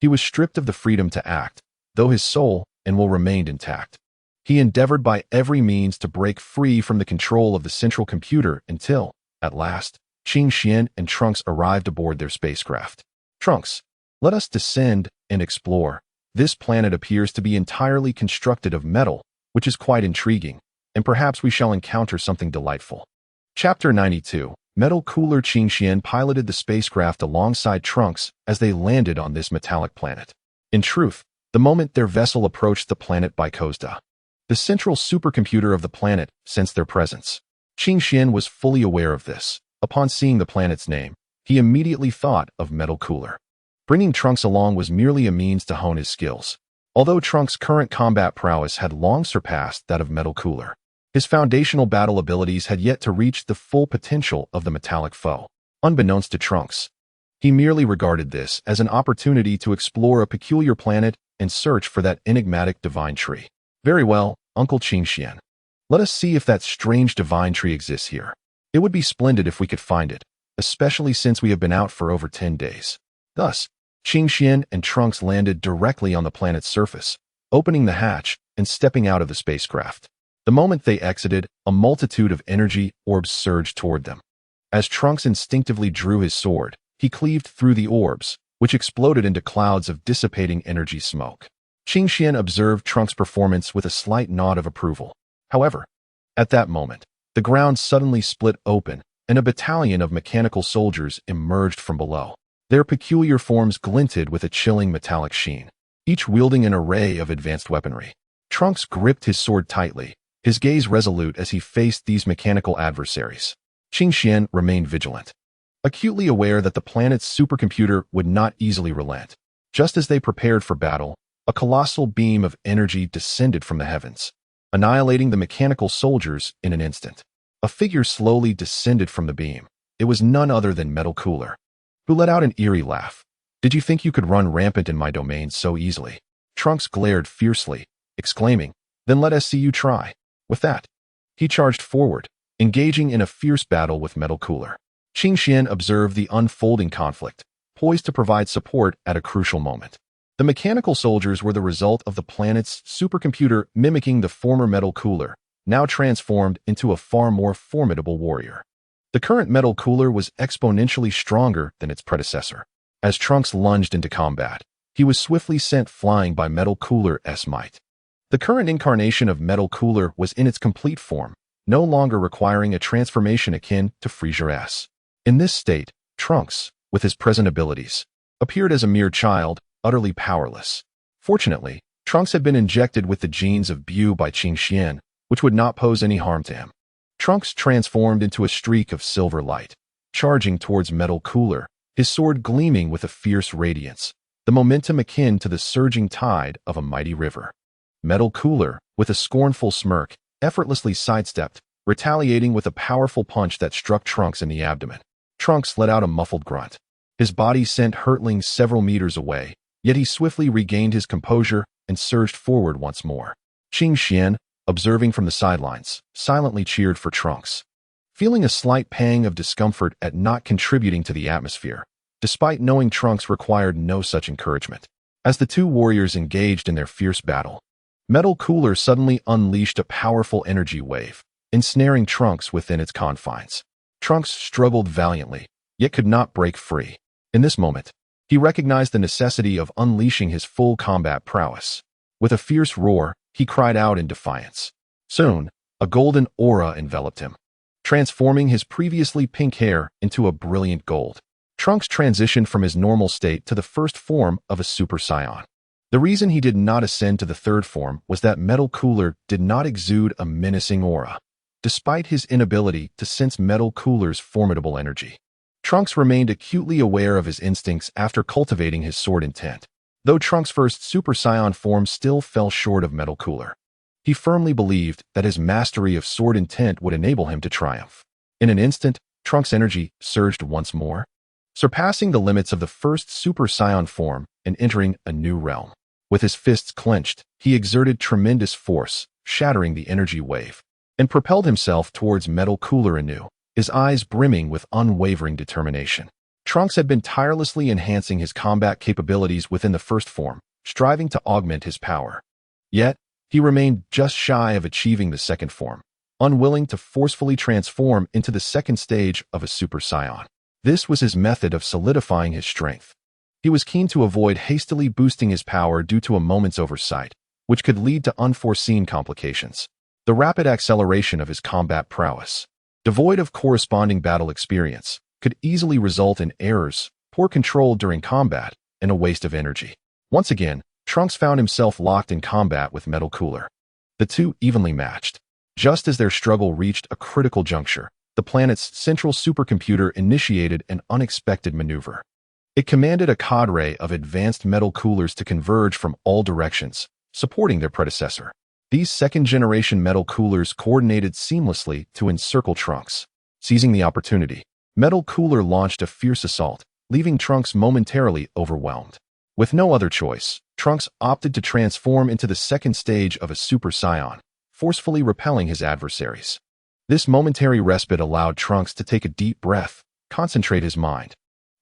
he was stripped of the freedom to act, though his soul and will remained intact. He endeavored by every means to break free from the control of the central computer until, at last, Qing Xian and Trunks arrived aboard their spacecraft. "Trunks, let us descend and explore. This planet appears to be entirely constructed of metal, which is quite intriguing, and perhaps we shall encounter something delightful." Chapter 92. Metal Cooler. Qing Xian piloted the spacecraft alongside Trunks as they landed on this metallic planet. In truth, the moment their vessel approached the planet Bicasta, the central supercomputer of the planet sensed their presence. Qing Xian was fully aware of this. Upon seeing the planet's name, he immediately thought of Metal Cooler. Bringing Trunks along was merely a means to hone his skills. Although Trunks' current combat prowess had long surpassed that of Metal Cooler, his foundational battle abilities had yet to reach the full potential of the metallic foe. Unbeknownst to Trunks, he merely regarded this as an opportunity to explore a peculiar planet and search for that enigmatic divine tree. "Very well, Uncle Qing Xian. Let us see if that strange divine tree exists here. It would be splendid if we could find it, especially since we have been out for over 10 days. Thus, Qing Xian and Trunks landed directly on the planet's surface, opening the hatch and stepping out of the spacecraft. The moment they exited, a multitude of energy orbs surged toward them. As Trunks instinctively drew his sword, he cleaved through the orbs, which exploded into clouds of dissipating energy smoke. Qing Xian observed Trunks' performance with a slight nod of approval. However, at that moment, the ground suddenly split open, and a battalion of mechanical soldiers emerged from below. Their peculiar forms glinted with a chilling metallic sheen, each wielding an array of advanced weaponry. Trunks gripped his sword tightly, his gaze resolute as he faced these mechanical adversaries. Qing Xian remained vigilant, acutely aware that the planet's supercomputer would not easily relent. Just as they prepared for battle, a colossal beam of energy descended from the heavens, annihilating the mechanical soldiers in an instant. A figure slowly descended from the beam, it was none other than Metal Cooler, who let out an eerie laugh. "Did you think you could run rampant in my domain so easily?" Trunks glared fiercely, exclaiming, "Then let us see you try." With that, he charged forward, engaging in a fierce battle with Metal Cooler. Qing Xian observed the unfolding conflict, poised to provide support at a crucial moment. The mechanical soldiers were the result of the planet's supercomputer mimicking the former Metal Cooler, now transformed into a far more formidable warrior. The current Metal Cooler was exponentially stronger than its predecessor. As Trunks lunged into combat, he was swiftly sent flying by Metal Cooler's might. The current incarnation of Metal Cooler was in its complete form, no longer requiring a transformation akin to Frieza's. In this state, Trunks, with his present abilities, appeared as a mere child, utterly powerless. Fortunately, Trunks had been injected with the genes of Bu by Qing Xian, which would not pose any harm to him. Trunks transformed into a streak of silver light, charging towards Metal Cooler, his sword gleaming with a fierce radiance, the momentum akin to the surging tide of a mighty river. Metal Cooler, with a scornful smirk, effortlessly sidestepped, retaliating with a powerful punch that struck Trunks in the abdomen. Trunks let out a muffled grunt. His body sent hurtling several meters away, yet he swiftly regained his composure and surged forward once more. Qing Xian, observing from the sidelines, silently cheered for Trunks. Feeling a slight pang of discomfort at not contributing to the atmosphere, despite knowing Trunks required no such encouragement. As the two warriors engaged in their fierce battle, Metal Cooler suddenly unleashed a powerful energy wave, ensnaring Trunks within its confines. Trunks struggled valiantly, yet could not break free. In this moment, he recognized the necessity of unleashing his full combat prowess. With a fierce roar, he cried out in defiance. Soon, a golden aura enveloped him, transforming his previously pink hair into a brilliant gold. Trunks transitioned from his normal state to the first form of a Super Saiyan. The reason he did not ascend to the third form was that Metal Cooler did not exude a menacing aura, despite his inability to sense Metal Cooler's formidable energy. Trunks remained acutely aware of his instincts after cultivating his sword intent. Though Trunks' first Super Saiyan form still fell short of Metal Cooler, he firmly believed that his mastery of sword intent would enable him to triumph. In an instant, Trunks' energy surged once more, surpassing the limits of the first Super Saiyan form and entering a new realm. With his fists clenched, he exerted tremendous force, shattering the energy wave, and propelled himself towards Metal Cooler anew, his eyes brimming with unwavering determination. Trunks had been tirelessly enhancing his combat capabilities within the first form, striving to augment his power. Yet, he remained just shy of achieving the second form, unwilling to forcefully transform into the second stage of a Super Saiyan. This was his method of solidifying his strength. He was keen to avoid hastily boosting his power due to a moment's oversight, which could lead to unforeseen complications. The rapid acceleration of his combat prowess, devoid of corresponding battle experience, could easily result in errors, poor control during combat, and a waste of energy. Once again, Trunks found himself locked in combat with Metal Cooler. The two evenly matched. Just as their struggle reached a critical juncture, the planet's central supercomputer initiated an unexpected maneuver. It commanded a cadre of advanced Metal Coolers to converge from all directions, supporting their predecessor. These second-generation Metal Coolers coordinated seamlessly to encircle Trunks. Seizing the opportunity, Metal Cooler launched a fierce assault, leaving Trunks momentarily overwhelmed. With no other choice, Trunks opted to transform into the second stage of a Super Saiyan, forcefully repelling his adversaries. This momentary respite allowed Trunks to take a deep breath, concentrate his mind,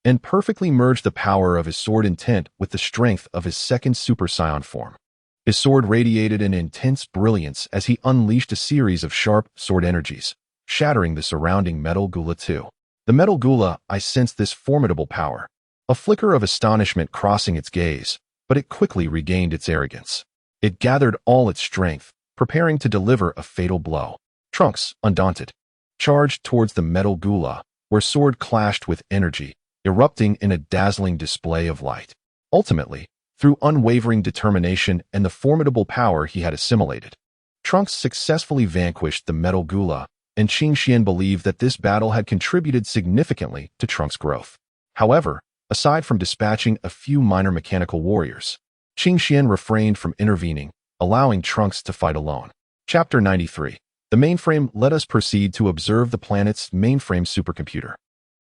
and perfectly merge the power of his sword intent with the strength of his second Super Saiyan form. His sword radiated an intense brilliance as he unleashed a series of sharp sword energies, shattering the surrounding Metal Gula too. The Metal Gula, I sensed this formidable power, a flicker of astonishment crossing its gaze, but it quickly regained its arrogance. It gathered all its strength, preparing to deliver a fatal blow. Trunks, undaunted, charged towards the Metal Gula, where sword clashed with energy, erupting in a dazzling display of light. Ultimately, through unwavering determination and the formidable power he had assimilated, Trunks successfully vanquished the Metal Gula, and Qing Xian believed that this battle had contributed significantly to Trunks' growth. However, aside from dispatching a few minor mechanical warriors, Qing Xian refrained from intervening, allowing Trunks to fight alone. Chapter 93. The mainframe. Let us proceed to observe the planet's mainframe supercomputer.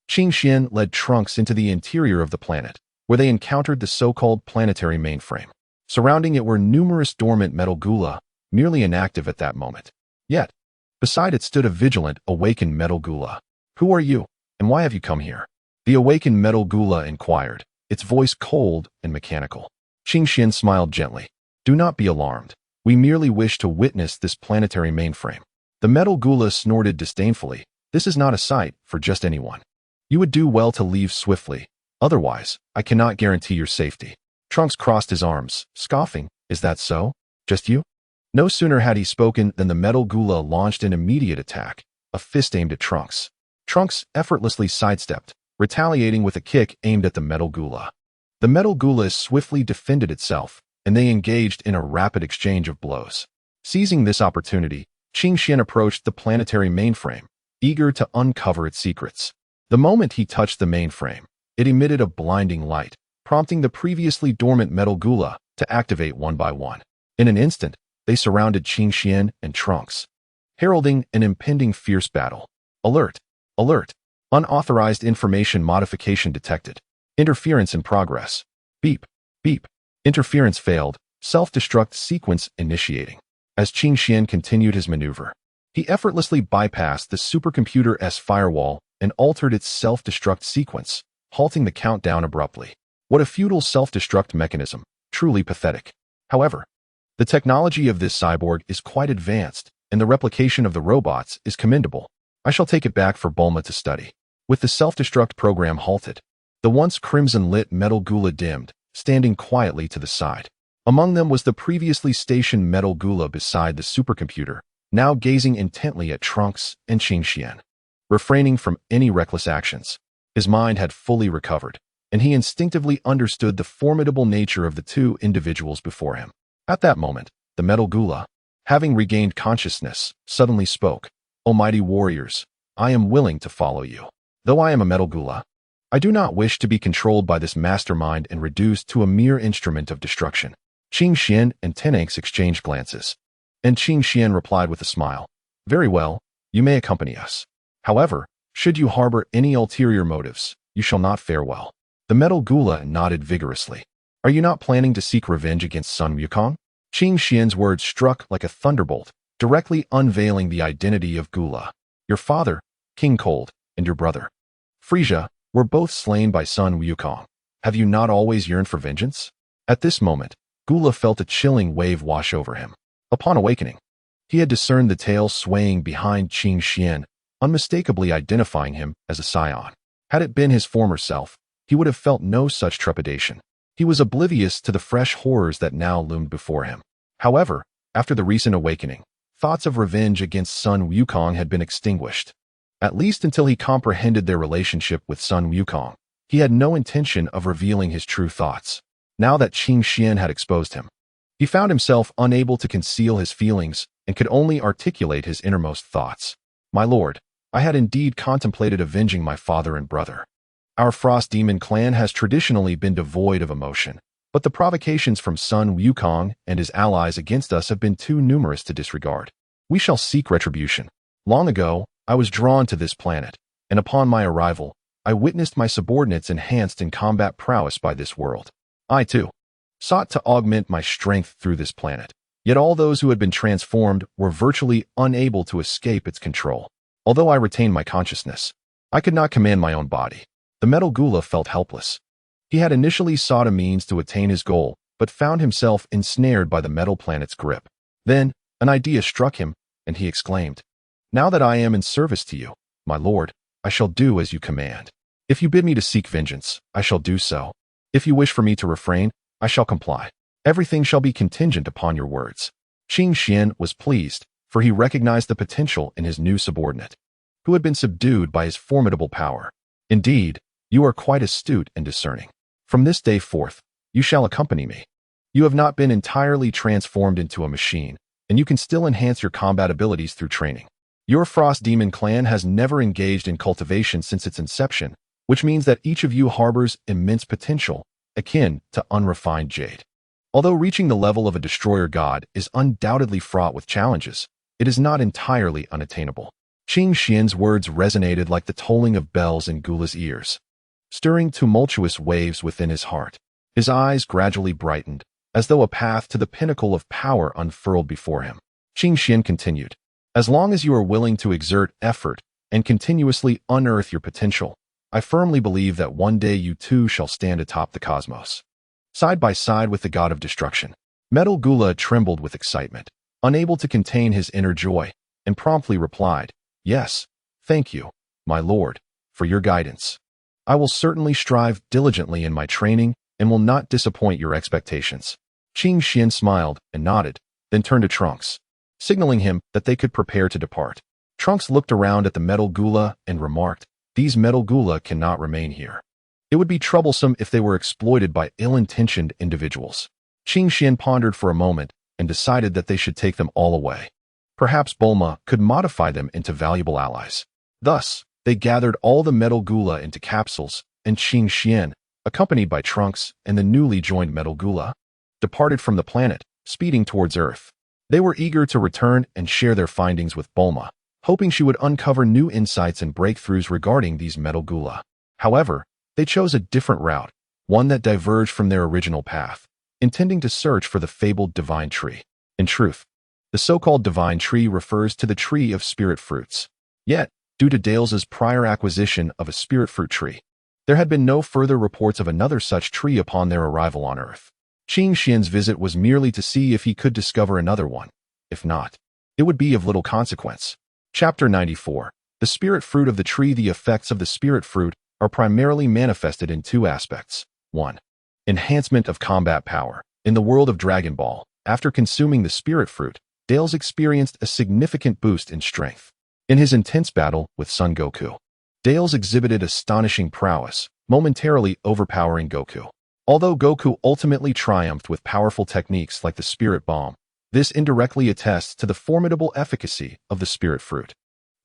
Qing Xian led Trunks into the interior of the planet, where they encountered the so-called planetary mainframe. Surrounding it were numerous dormant metal gula, merely inactive at that moment. Yet, beside it stood a vigilant, awakened metal gula. "Who are you, and why have you come here?" The awakened metal gula inquired, its voice cold and mechanical. Qing Xian smiled gently. "Do not be alarmed. We merely wish to witness this planetary mainframe." The metal gula snorted disdainfully. "This is not a sight for just anyone. You would do well to leave swiftly. Otherwise, I cannot guarantee your safety." Trunks crossed his arms, scoffing. "Is that so? Just you?" No sooner had he spoken than the metal gula launched an immediate attack, a fist aimed at Trunks. Trunks effortlessly sidestepped, retaliating with a kick aimed at the metal gula. The metal gula swiftly defended itself, and they engaged in a rapid exchange of blows. Seizing this opportunity, Qing Xian approached the planetary mainframe, eager to uncover its secrets. The moment he touched the mainframe, it emitted a blinding light, prompting the previously dormant metal gula to activate one by one. In an instant, they surrounded Qing Xian and Trunks, heralding an impending fierce battle. Alert! Alert! Unauthorized information modification detected. Interference in progress. Beep! Beep! Interference failed. Self-destruct sequence initiating. As Qing Xian continued his maneuver, he effortlessly bypassed the supercomputer's firewall and altered its self-destruct sequence, halting the countdown abruptly. What a futile self-destruct mechanism, truly pathetic. However, the technology of this cyborg is quite advanced, and the replication of the robots is commendable. I shall take it back for Bulma to study. With the self-destruct program halted, the once crimson-lit metal gula dimmed, standing quietly to the side. Among them was the previously stationed metal gula beside the supercomputer, now gazing intently at Trunks and Qing Xian. Refraining from any reckless actions, his mind had fully recovered, and he instinctively understood the formidable nature of the two individuals before him. At that moment, the metal gula, having regained consciousness, suddenly spoke. "O mighty warriors, I am willing to follow you. Though I am a metal gula, I do not wish to be controlled by this mastermind and reduced to a mere instrument of destruction." Qing Xian and Tenanx exchanged glances, and Qing Xian replied with a smile. "Very well, you may accompany us. However, should you harbor any ulterior motives, you shall not fare well." The metal gula nodded vigorously. "Are you not planning to seek revenge against Sun Wukong?" Qing Xian's words struck like a thunderbolt, directly unveiling the identity of Gula. "Your father, King Cold, and your brother, Frisia, were both slain by Sun Wukong. Have you not always yearned for vengeance?" At this moment, Gula felt a chilling wave wash over him. Upon awakening, he had discerned the tail swaying behind Qing Xian, unmistakably identifying him as a Saiyan. Had it been his former self, he would have felt no such trepidation. He was oblivious to the fresh horrors that now loomed before him. However, after the recent awakening, thoughts of revenge against Sun Wukong had been extinguished. At least until he comprehended their relationship with Sun Wukong, he had no intention of revealing his true thoughts. Now that Qing Xian had exposed him, he found himself unable to conceal his feelings and could only articulate his innermost thoughts. "My lord, I had indeed contemplated avenging my father and brother. Our Frost Demon clan has traditionally been devoid of emotion, but the provocations from Sun Wukong and his allies against us have been too numerous to disregard. We shall seek retribution. Long ago, I was drawn to this planet, and upon my arrival, I witnessed my subordinates enhanced in combat prowess by this world. I, too, sought to augment my strength through this planet, yet all those who had been transformed were virtually unable to escape its control. Although I retained my consciousness, I could not command my own body." The metal gula felt helpless. He had initially sought a means to attain his goal, but found himself ensnared by the metal planet's grip. Then, an idea struck him, and he exclaimed, "Now that I am in service to you, my lord, I shall do as you command. If you bid me to seek vengeance, I shall do so. If you wish for me to refrain, I shall comply. Everything shall be contingent upon your words." Qing Xian was pleased, for he recognized the potential in his new subordinate, who had been subdued by his formidable power. "Indeed, you are quite astute and discerning. From this day forth, you shall accompany me. You have not been entirely transformed into a machine, and you can still enhance your combat abilities through training. Your Frost Demon clan has never engaged in cultivation since its inception, which means that each of you harbors immense potential, akin to unrefined jade. Although reaching the level of a destroyer god is undoubtedly fraught with challenges, it is not entirely unattainable. Qing Xian's words resonated like the tolling of bells in Gula's ears, stirring tumultuous waves within his heart. His eyes gradually brightened, as though a path to the pinnacle of power unfurled before him. Qing Xian continued, "As long as you are willing to exert effort and continuously unearth your potential, I firmly believe that one day you too shall stand atop the cosmos, side by side with the god of destruction." Metal Gula trembled with excitement, unable to contain his inner joy, and promptly replied, "Yes, thank you, my lord, for your guidance. I will certainly strive diligently in my training and will not disappoint your expectations." Qing Xian smiled and nodded, then turned to Trunks, signaling him that they could prepare to depart. Trunks looked around at the Metal Gula and remarked, "These Metal Gula cannot remain here. It would be troublesome if they were exploited by ill-intentioned individuals." Qing Xian pondered for a moment and decided that they should take them all away. Perhaps Bulma could modify them into valuable allies. Thus, they gathered all the Metal Gula into capsules, and Qing Xian, accompanied by Trunks and the newly joined Metal Gula, departed from the planet, speeding towards Earth. They were eager to return and share their findings with Bulma, hoping she would uncover new insights and breakthroughs regarding these Metal Gula. However, they chose a different route, one that diverged from their original path, intending to search for the fabled divine tree. In truth, the so-called divine tree refers to the tree of spirit fruits. Yet, due to Dales's prior acquisition of a spirit fruit tree, there had been no further reports of another such tree upon their arrival on Earth. Qing Xian's visit was merely to see if he could discover another one. If not, it would be of little consequence. Chapter 94. The spirit fruit of the tree. The effects of the spirit fruit are primarily manifested in two aspects. 1. Enhancement of combat power. In the world of Dragon Ball, after consuming the spirit fruit, Dales experienced a significant boost in strength. In his intense battle with Son Goku, Dales exhibited astonishing prowess, momentarily overpowering Goku. Although Goku ultimately triumphed with powerful techniques like the Spirit Bomb, this indirectly attests to the formidable efficacy of the Spirit Fruit.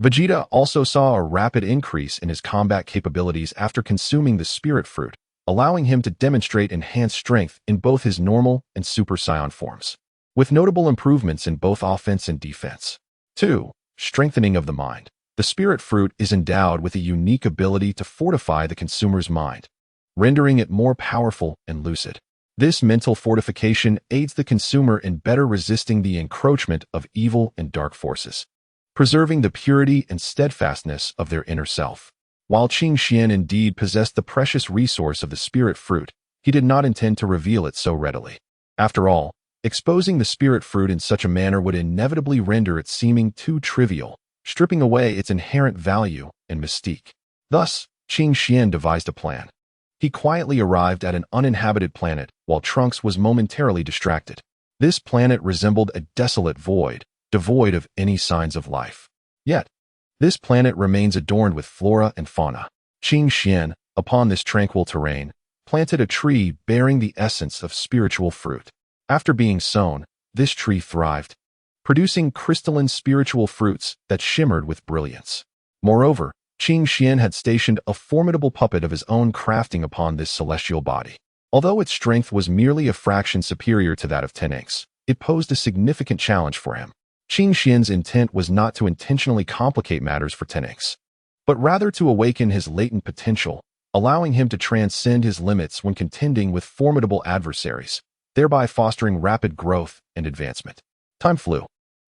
Vegeta also saw a rapid increase in his combat capabilities after consuming the Spirit Fruit, allowing him to demonstrate enhanced strength in both his normal and Super Saiyan forms, with notable improvements in both offense and defense. 2. Strengthening of the mind. The Spirit Fruit is endowed with a unique ability to fortify the consumer's mind, rendering it more powerful and lucid. This mental fortification aids the consumer in better resisting the encroachment of evil and dark forces, preserving the purity and steadfastness of their inner self. While Qing Xian indeed possessed the precious resource of the Spirit Fruit, he did not intend to reveal it so readily. After all, exposing the Spirit Fruit in such a manner would inevitably render it seeming too trivial, stripping away its inherent value and mystique. Thus, Qing Xian devised a plan. He quietly arrived at an uninhabited planet while Trunks was momentarily distracted. This planet resembled a desolate void, devoid of any signs of life. Yet, this planet remains adorned with flora and fauna. Qing Xian, upon this tranquil terrain, planted a tree bearing the essence of spiritual fruit. After being sown, this tree thrived, producing crystalline spiritual fruits that shimmered with brilliance. Moreover, Qing Xian had stationed a formidable puppet of his own crafting upon this celestial body. Although its strength was merely a fraction superior to that of Tenenks, it posed a significant challenge for him. Qing Xian's intent was not to intentionally complicate matters for Tenenks, but rather to awaken his latent potential, allowing him to transcend his limits when contending with formidable adversaries, thereby fostering rapid growth and advancement. Time flew,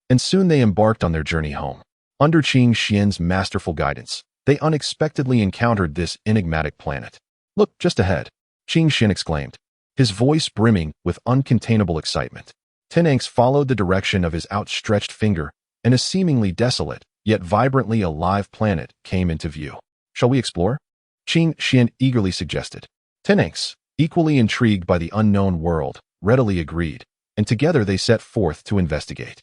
and soon they embarked on their journey home. Under Qing Xian's masterful guidance, they unexpectedly encountered this enigmatic planet. "Look, just ahead," Qing Xian exclaimed, his voice brimming with uncontainable excitement. Tenenks followed the direction of his outstretched finger, and a seemingly desolate, yet vibrantly alive planet came into view. "Shall we explore?" Qing Xian eagerly suggested. Tenenks, equally intrigued by the unknown world, readily agreed, and together they set forth to investigate.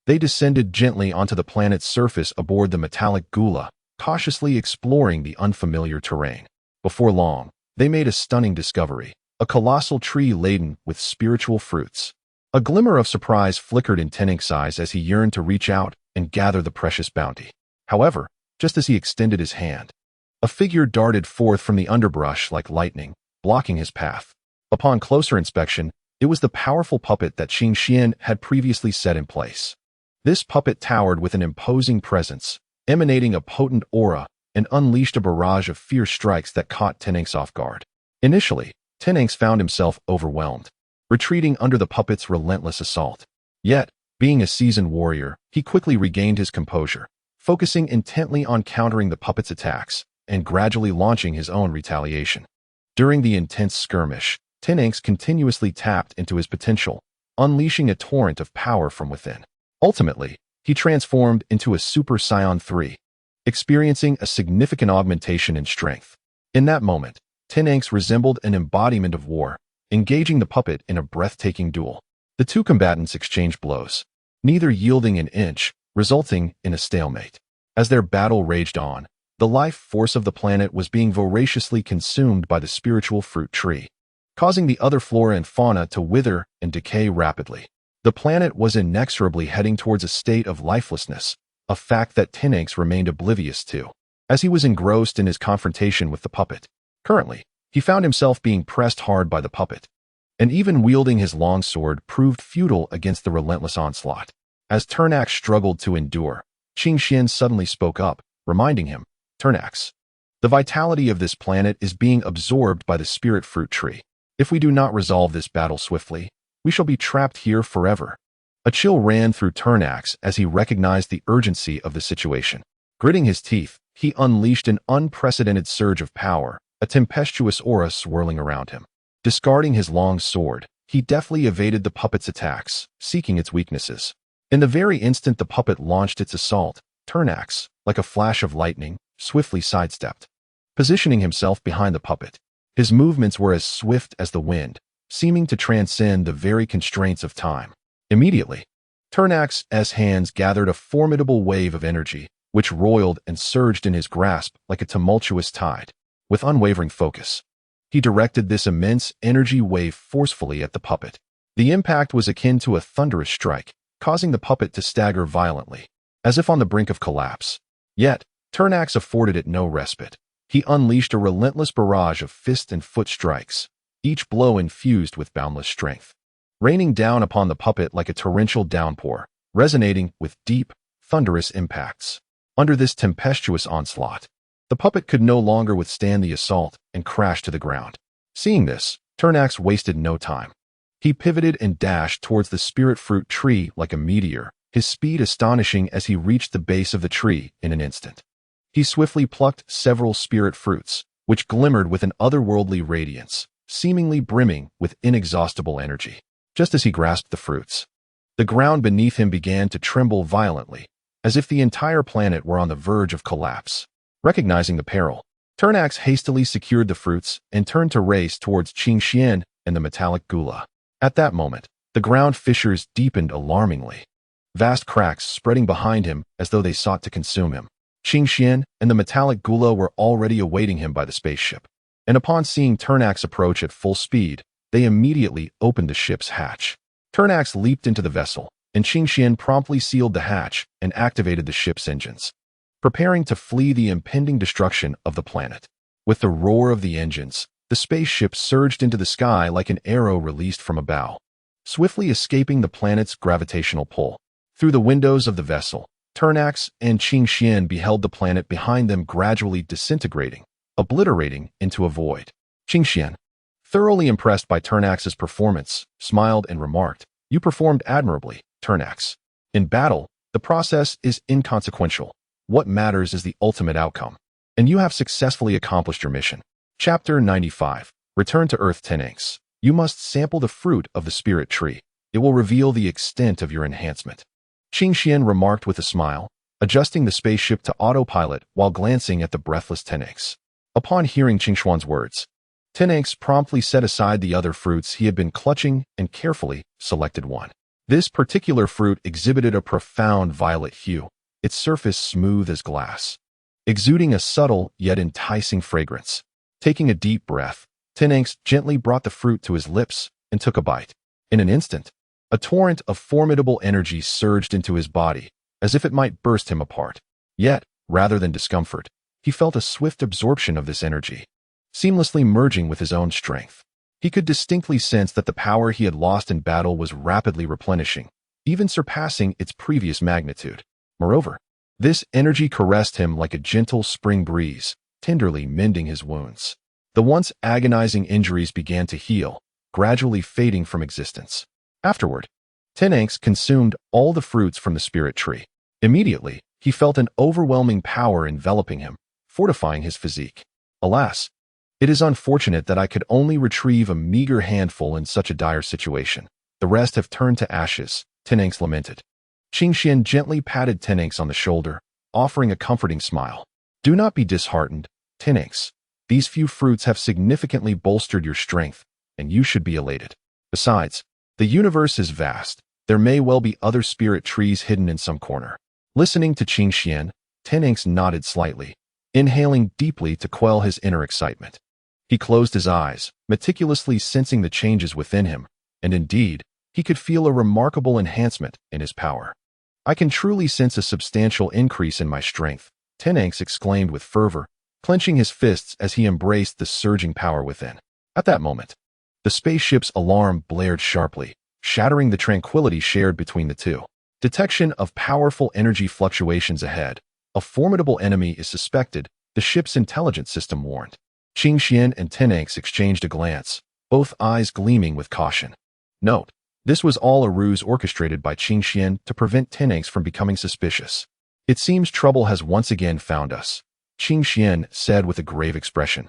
They descended gently onto the planet's surface aboard the metallic Gula, cautiously exploring the unfamiliar terrain. Before long, they made a stunning discovery, a colossal tree laden with spiritual fruits. A glimmer of surprise flickered in Tenenks' eyes as he yearned to reach out and gather the precious bounty. However, just as he extended his hand, a figure darted forth from the underbrush like lightning, blocking his path. Upon closer inspection, it was the powerful puppet that Qing Xian had previously set in place. This puppet towered with an imposing presence, emanating a potent aura, and unleashed a barrage of fierce strikes that caught Tenenks off guard. Initially, Tenenks found himself overwhelmed, retreating under the puppet's relentless assault. Yet, being a seasoned warrior, he quickly regained his composure, focusing intently on countering the puppet's attacks and gradually launching his own retaliation. During the intense skirmish, Tenenks continuously tapped into his potential, unleashing a torrent of power from within. Ultimately, he transformed into a Super Saiyan 3, experiencing a significant augmentation in strength. In that moment, Tenenks resembled an embodiment of war, engaging the puppet in a breathtaking duel. The two combatants exchanged blows, neither yielding an inch, resulting in a stalemate. As their battle raged on, the life force of the planet was being voraciously consumed by the spiritual fruit tree, causing the other flora and fauna to wither and decay rapidly. The planet was inexorably heading towards a state of lifelessness, a fact that Tenenks remained oblivious to, as he was engrossed in his confrontation with the puppet. Currently, he found himself being pressed hard by the puppet, and even wielding his long sword proved futile against the relentless onslaught. As Turnax struggled to endure, Qingxian suddenly spoke up, reminding him, "Turnax, the vitality of this planet is being absorbed by the spirit fruit tree. If we do not resolve this battle swiftly, we shall be trapped here forever." A chill ran through Turnax as he recognized the urgency of the situation. Gritting his teeth, he unleashed an unprecedented surge of power, a tempestuous aura swirling around him. Discarding his long sword, he deftly evaded the puppet's attacks, seeking its weaknesses. In the very instant the puppet launched its assault, Turnax, like a flash of lightning, swiftly sidestepped, positioning himself behind the puppet. His movements were as swift as the wind, seeming to transcend the very constraints of time. Immediately, Turnax's hands gathered a formidable wave of energy, which roiled and surged in his grasp like a tumultuous tide. With unwavering focus, he directed this immense energy wave forcefully at the puppet. The impact was akin to a thunderous strike, causing the puppet to stagger violently, as if on the brink of collapse. Yet, Turnax afforded it no respite. He unleashed a relentless barrage of fist and foot strikes, each blow infused with boundless strength, raining down upon the puppet like a torrential downpour, resonating with deep, thunderous impacts. Under this tempestuous onslaught, the puppet could no longer withstand the assault and crashed to the ground. Seeing this, Turnax wasted no time. He pivoted and dashed towards the spirit fruit tree like a meteor, his speed astonishing as he reached the base of the tree in an instant. He swiftly plucked several spirit fruits, which glimmered with an otherworldly radiance, seemingly brimming with inexhaustible energy. Just as he grasped the fruits, the ground beneath him began to tremble violently, as if the entire planet were on the verge of collapse. Recognizing the peril, Turnax hastily secured the fruits and turned to race towards Qingxian and the metallic gula. At that moment, the ground fissures deepened alarmingly, vast cracks spreading behind him as though they sought to consume him. Qingxian and the metallic gula were already awaiting him by the spaceship, and upon seeing Turnax approach at full speed, they immediately opened the ship's hatch. Turnax leaped into the vessel, and Qingxian promptly sealed the hatch and activated the ship's engines, preparing to flee the impending destruction of the planet. With the roar of the engines, the spaceship surged into the sky like an arrow released from a bow, swiftly escaping the planet's gravitational pull. Through the windows of the vessel, Turnax and Qingxian beheld the planet behind them gradually disintegrating, obliterating into a void. Qingxian, thoroughly impressed by Turnax's performance, smiled and remarked, "You performed admirably, Turnax. In battle, the process is inconsequential. What matters is the ultimate outcome, and you have successfully accomplished your mission." Chapter 95. Return to Earth. Tenenks. You must sample the fruit of the spirit tree. It will reveal the extent of your enhancement. Qingxian remarked with a smile, adjusting the spaceship to autopilot while glancing at the breathless Tenenks. Upon hearing Qingxuan's words, Tenenks promptly set aside the other fruits he had been clutching and carefully selected one. This particular fruit exhibited a profound violet hue, its surface smooth as glass, exuding a subtle yet enticing fragrance. Taking a deep breath, Tenenks gently brought the fruit to his lips and took a bite. In an instant, a torrent of formidable energy surged into his body, as if it might burst him apart. Yet, rather than discomfort, he felt a swift absorption of this energy, seamlessly merging with his own strength. He could distinctly sense that the power he had lost in battle was rapidly replenishing, even surpassing its previous magnitude. Moreover, This energy caressed him like a gentle spring breeze, tenderly mending his wounds. The once agonizing injuries began to heal, gradually fading from existence. Afterward, Tenanx consumed all the fruits from the spirit tree. Immediately, he felt an overwhelming power enveloping him, fortifying his physique. Alas, it is unfortunate that I could only retrieve a meager handful in such a dire situation. The rest have turned to ashes, Tenanx lamented. Qingxian gently patted Tenanx on the shoulder, offering a comforting smile. Do not be disheartened, Tenanx. These few fruits have significantly bolstered your strength, and you should be elated. Besides, the universe is vast. There may well be other spirit trees hidden in some corner. Listening to Qingxian, Tenanx nodded slightly, inhaling deeply to quell his inner excitement. He closed his eyes, meticulously sensing the changes within him, and indeed, he could feel a remarkable enhancement in his power. I can truly sense a substantial increase in my strength, Tenanx exclaimed with fervor, clenching his fists as he embraced the surging power within. At that moment, the spaceship's alarm blared sharply, shattering the tranquility shared between the two. Detection of powerful energy fluctuations ahead. A formidable enemy is suspected, the ship's intelligence system warned. Qingxian and Tenanx exchanged a glance, both eyes gleaming with caution. Note, this was all a ruse orchestrated by Qingxian to prevent Tenanx from becoming suspicious. It seems trouble has once again found us, Qingxian said with a grave expression.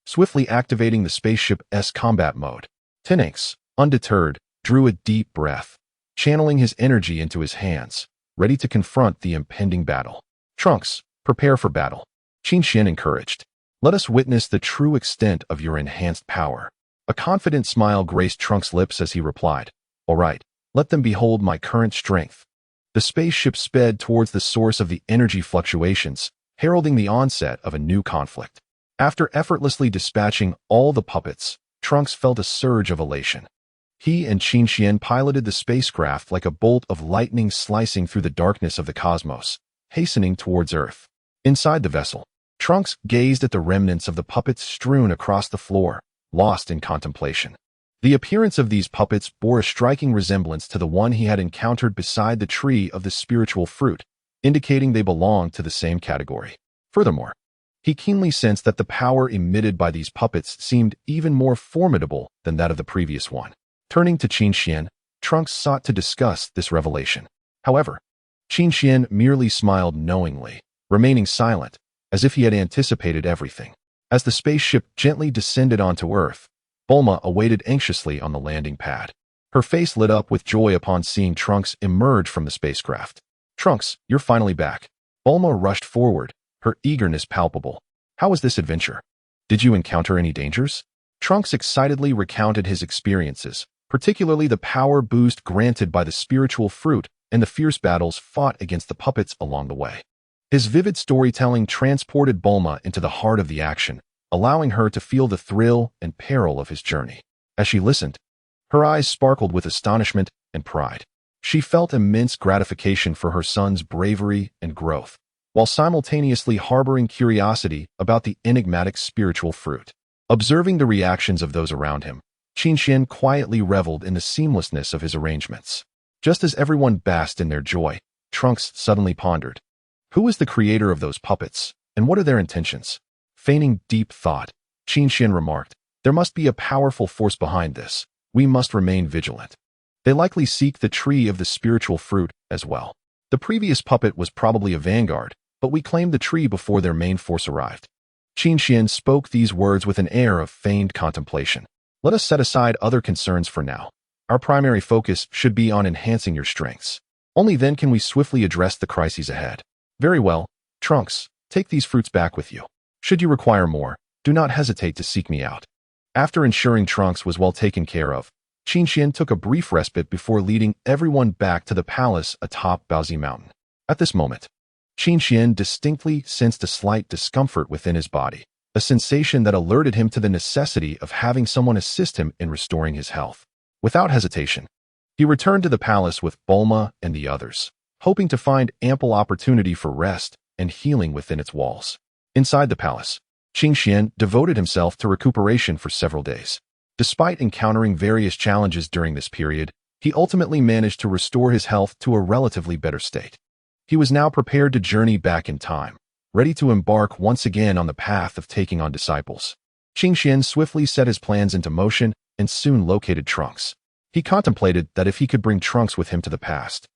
Swiftly activating the spaceship's combat mode, Tenanx, undeterred, drew a deep breath, channeling his energy into his hands, ready to confront the impending battle. Trunks, prepare for battle, Qingxian encouraged. Let us witness the true extent of your enhanced power. A confident smile graced Trunks' lips as he replied, All right, let them behold my current strength. The spaceship sped towards the source of the energy fluctuations, heralding the onset of a new conflict. After effortlessly dispatching all the puppets, Trunks felt a surge of elation. He and Qingxian piloted the spacecraft like a bolt of lightning slicing through the darkness of the cosmos, hastening towards Earth. Inside the vessel, Trunks gazed at the remnants of the puppets strewn across the floor, lost in contemplation. The appearance of these puppets bore a striking resemblance to the one he had encountered beside the tree of the spiritual fruit, indicating they belonged to the same category. Furthermore, he keenly sensed that the power emitted by these puppets seemed even more formidable than that of the previous one. Turning to Qingxian, Trunks sought to discuss this revelation. However, Qingxian merely smiled knowingly, remaining silent, as if he had anticipated everything. As the spaceship gently descended onto Earth, Bulma awaited anxiously on the landing pad. Her face lit up with joy upon seeing Trunks emerge from the spacecraft. Trunks, you're finally back. Bulma rushed forward, her eagerness palpable. How was this adventure? Did you encounter any dangers? Trunks excitedly recounted his experiences, particularly the power boost granted by the spiritual fruit and the fierce battles fought against the puppets along the way. His vivid storytelling transported Bulma into the heart of the action, allowing her to feel the thrill and peril of his journey. As she listened, her eyes sparkled with astonishment and pride. She felt immense gratification for her son's bravery and growth, while simultaneously harboring curiosity about the enigmatic spiritual fruit. Observing the reactions of those around him, Qingxian quietly reveled in the seamlessness of his arrangements. Just as everyone basked in their joy, Trunks suddenly pondered. Who is the creator of those puppets, and what are their intentions? Feigning deep thought, Qingxian remarked, There must be a powerful force behind this. We must remain vigilant. They likely seek the tree of the spiritual fruit as well. The previous puppet was probably a vanguard, but we claimed the tree before their main force arrived. Qingxian spoke these words with an air of feigned contemplation. Let us set aside other concerns for now. Our primary focus should be on enhancing your strengths. Only then can we swiftly address the crises ahead. Very well, Trunks, take these fruits back with you. Should you require more, do not hesitate to seek me out. After ensuring Trunks was well taken care of, Qingxian took a brief respite before leading everyone back to the palace atop Baozi Mountain. At this moment, Qingxian distinctly sensed a slight discomfort within his body, a sensation that alerted him to the necessity of having someone assist him in restoring his health. Without hesitation, he returned to the palace with Bulma and the others, hoping to find ample opportunity for rest and healing within its walls. Inside the palace, Qingxian devoted himself to recuperation for several days. Despite encountering various challenges during this period, he ultimately managed to restore his health to a relatively better state. He was now prepared to journey back in time, ready to embark once again on the path of taking on disciples. Qingxian swiftly set his plans into motion and soon located Trunks. He contemplated that if he could bring Trunks with him to the past,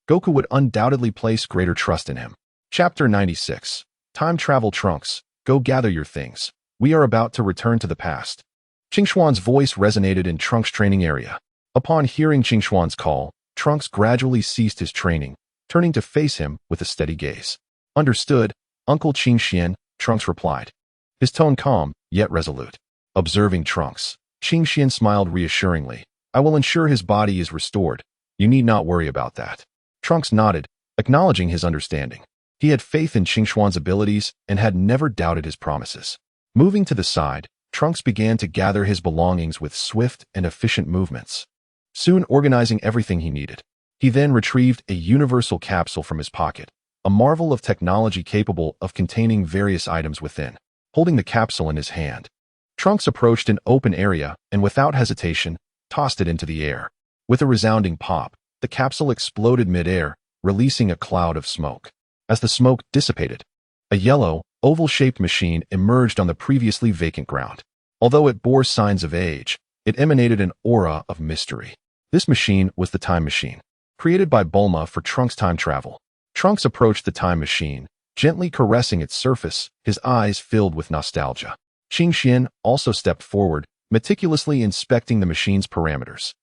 Goku would undoubtedly place greater trust in him. Chapter 96. Time Travel. Trunks, go gather your things. We are about to return to the past. Qingshuan's voice resonated in Trunks' training area. Upon hearing Qingshuan's call, Trunks gradually ceased his training, turning to face him with a steady gaze. Understood, Uncle Qingxian, Trunks replied, his tone calm, yet resolute. Observing Trunks, Qingxian smiled reassuringly. I will ensure his body is restored. You need not worry about that. Trunks nodded, acknowledging his understanding. He had faith in Qingshuan's abilities and had never doubted his promises. Moving to the side, Trunks began to gather his belongings with swift and efficient movements, soon organizing everything he needed. He then retrieved a universal capsule from his pocket, a marvel of technology capable of containing various items within. Holding the capsule in his hand, Trunks approached an open area and without hesitation, tossed it into the air. With a resounding pop, the capsule exploded mid-air, releasing a cloud of smoke. As the smoke dissipated, a yellow, oval-shaped machine emerged on the previously vacant ground. Although it bore signs of age, it emanated an aura of mystery. This machine was the time machine, created by Bulma for Trunks' time travel. Trunks approached the time machine, gently caressing its surface, his eyes filled with nostalgia. Qingxian also stepped forward, meticulously inspecting the machine's parameters.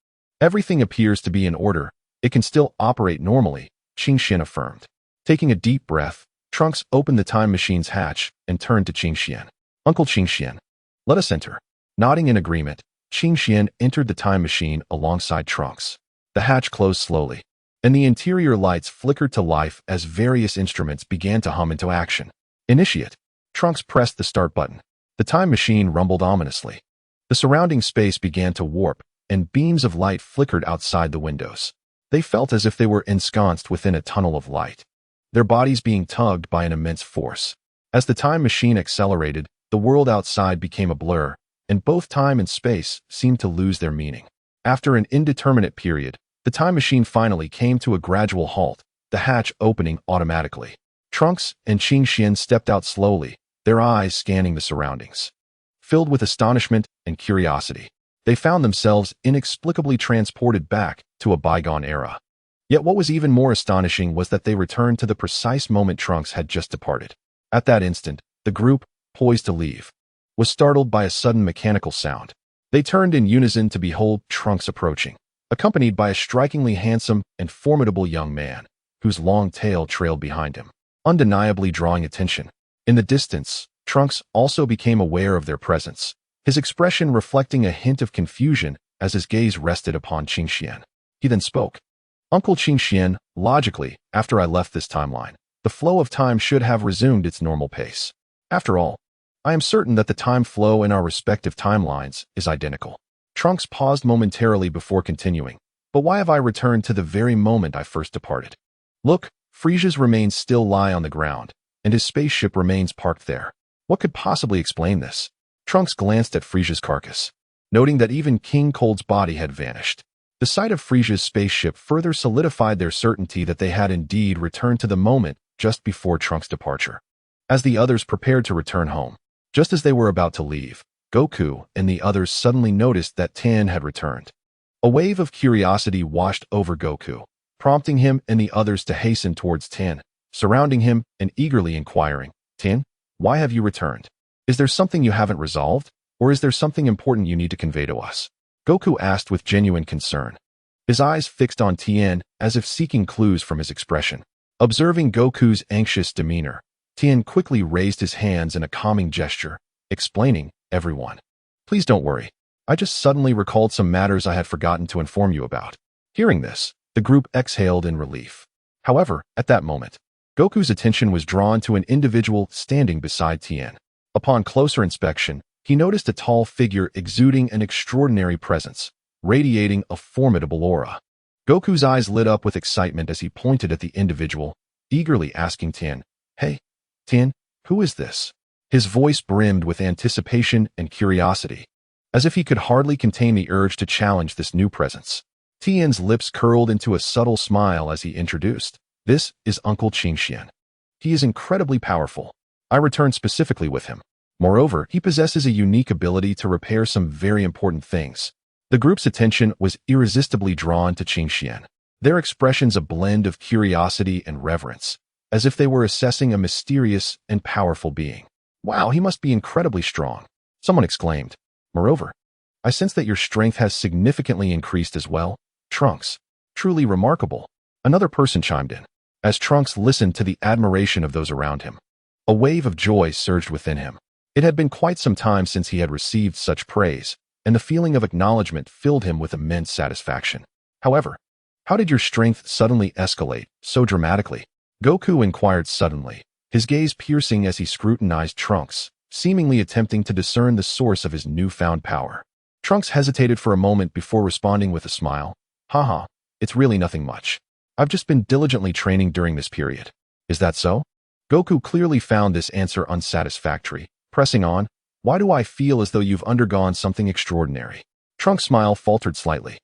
Everything appears to be in order. It can still operate normally, Qingxian affirmed. Taking a deep breath, Trunks opened the time machine's hatch and turned to Qingxian. Uncle Qingxian, let us enter. Nodding in agreement, Qingxian entered the time machine alongside Trunks. The hatch closed slowly, and the interior lights flickered to life as various instruments began to hum into action. Initiate. Trunks pressed the start button. The time machine rumbled ominously. The surrounding space began to warp, and beams of light flickered outside the windows. They felt as if they were ensconced within a tunnel of light, their bodies being tugged by an immense force. As the time machine accelerated, the world outside became a blur, and both time and space seemed to lose their meaning. After an indeterminate period, the time machine finally came to a gradual halt, the hatch opening automatically. Trunks and Qingxian stepped out slowly, their eyes scanning the surroundings. Filled with astonishment and curiosity, they found themselves inexplicably transported back to a bygone era. Yet what was even more astonishing was that they returned to the precise moment Trunks had just departed. At that instant, the group, poised to leave, was startled by a sudden mechanical sound. They turned in unison to behold Trunks approaching, accompanied by a strikingly handsome and formidable young man, whose long tail trailed behind him, undeniably drawing attention. In the distance, Trunks also became aware of their presence, his expression reflecting a hint of confusion as his gaze rested upon Qingxian. He then spoke. Uncle Qingxian, logically, after I left this timeline, the flow of time should have resumed its normal pace. After all, I am certain that the time flow in our respective timelines is identical. Trunks paused momentarily before continuing. But why have I returned to the very moment I first departed? Look, Frisia's remains still lie on the ground, and his spaceship remains parked there. What could possibly explain this? Trunks glanced at Frisia's carcass, noting that even King Cold's body had vanished. The sight of Frisia's spaceship further solidified their certainty that they had indeed returned to the moment just before Trunks' departure. As the others prepared to return home, just as they were about to leave, Goku and the others suddenly noticed that Tien had returned. A wave of curiosity washed over Goku, prompting him and the others to hasten towards Tien, surrounding him and eagerly inquiring, Tien, why have you returned? Is there something you haven't resolved, or is there something important you need to convey to us? Goku asked with genuine concern, his eyes fixed on Tien as if seeking clues from his expression. Observing Goku's anxious demeanor, Tien quickly raised his hands in a calming gesture, explaining, everyone, please don't worry. I just suddenly recalled some matters I had forgotten to inform you about. Hearing this, the group exhaled in relief. However, at that moment, Goku's attention was drawn to an individual standing beside Tien. Upon closer inspection, he noticed a tall figure exuding an extraordinary presence, radiating a formidable aura. Goku's eyes lit up with excitement as he pointed at the individual, eagerly asking Tien, Hey, Tien, who is this? His voice brimmed with anticipation and curiosity, as if he could hardly contain the urge to challenge this new presence. Tien's lips curled into a subtle smile as he introduced, This is Uncle Qingxian. He is incredibly powerful. I returned specifically with him. Moreover, he possesses a unique ability to repair some very important things. The group's attention was irresistibly drawn to Qingxian. Their expressions a blend of curiosity and reverence, as if they were assessing a mysterious and powerful being. Wow, he must be incredibly strong, someone exclaimed. Moreover, I sense that your strength has significantly increased as well, Trunks. Truly remarkable. Another person chimed in, as Trunks listened to the admiration of those around him. A wave of joy surged within him. It had been quite some time since he had received such praise, and the feeling of acknowledgement filled him with immense satisfaction. However, how did your strength suddenly escalate so dramatically? Goku inquired suddenly, his gaze piercing as he scrutinized Trunks, seemingly attempting to discern the source of his newfound power. Trunks hesitated for a moment before responding with a smile. Haha, it's really nothing much. I've just been diligently training during this period. Is that so? Goku clearly found this answer unsatisfactory, pressing on. Why do I feel as though you've undergone something extraordinary? Trunks' smile faltered slightly.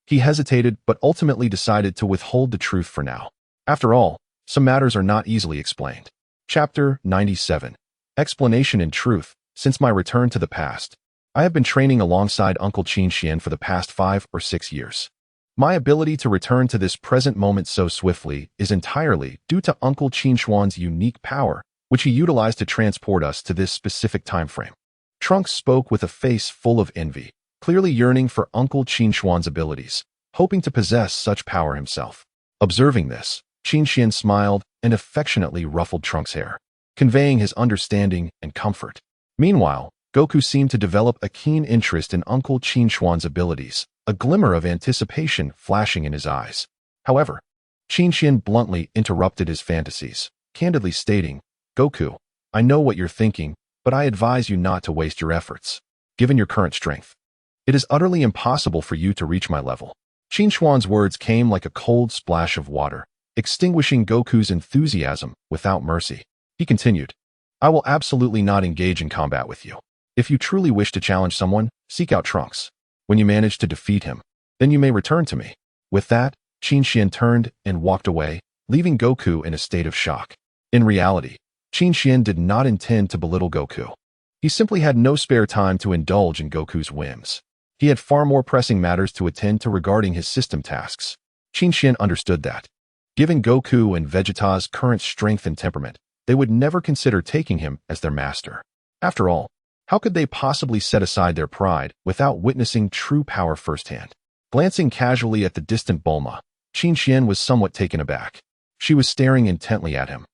He hesitated but ultimately decided to withhold the truth for now. After all, some matters are not easily explained. Chapter 97. Explanation in truth. Since my return to the past, I have been training alongside Uncle Qingxian for the past 5 or 6 years. My ability to return to this present moment so swiftly is entirely due to Uncle Qingxian's unique power, which he utilized to transport us to this specific time frame. Trunks spoke with a face full of envy, clearly yearning for Uncle Qingxian's abilities, hoping to possess such power himself. Observing this, Qingxian smiled and affectionately ruffled Trunks' hair, conveying his understanding and comfort. Meanwhile, Goku seemed to develop a keen interest in Uncle Qingxian's abilities, a glimmer of anticipation flashing in his eyes. However, Qingxian bluntly interrupted his fantasies, candidly stating, Goku, I know what you're thinking, but I advise you not to waste your efforts. Given your current strength, it is utterly impossible for you to reach my level. Qingxian's words came like a cold splash of water, extinguishing Goku's enthusiasm without mercy. He continued, I will absolutely not engage in combat with you. If you truly wish to challenge someone, seek out Trunks. When you manage to defeat him, then you may return to me. With that, Qingxian turned and walked away, leaving Goku in a state of shock. In reality, Qingxian did not intend to belittle Goku. He simply had no spare time to indulge in Goku's whims. He had far more pressing matters to attend to regarding his system tasks. Qingxian understood that. Given Goku and Vegeta's current strength and temperament, they would never consider taking him as their master. After all, how could they possibly set aside their pride without witnessing true power firsthand? Glancing casually at the distant Bulma, Qingxian was somewhat taken aback. She was staring intently at him,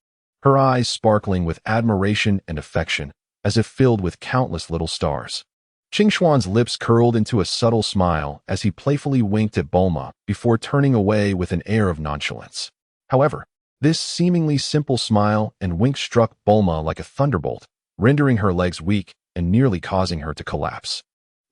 her eyes sparkling with admiration and affection, as if filled with countless little stars. Qingxian's lips curled into a subtle smile as he playfully winked at Bulma before turning away with an air of nonchalance. However, this seemingly simple smile and wink struck Bulma like a thunderbolt, rendering her legs weak and nearly causing her to collapse.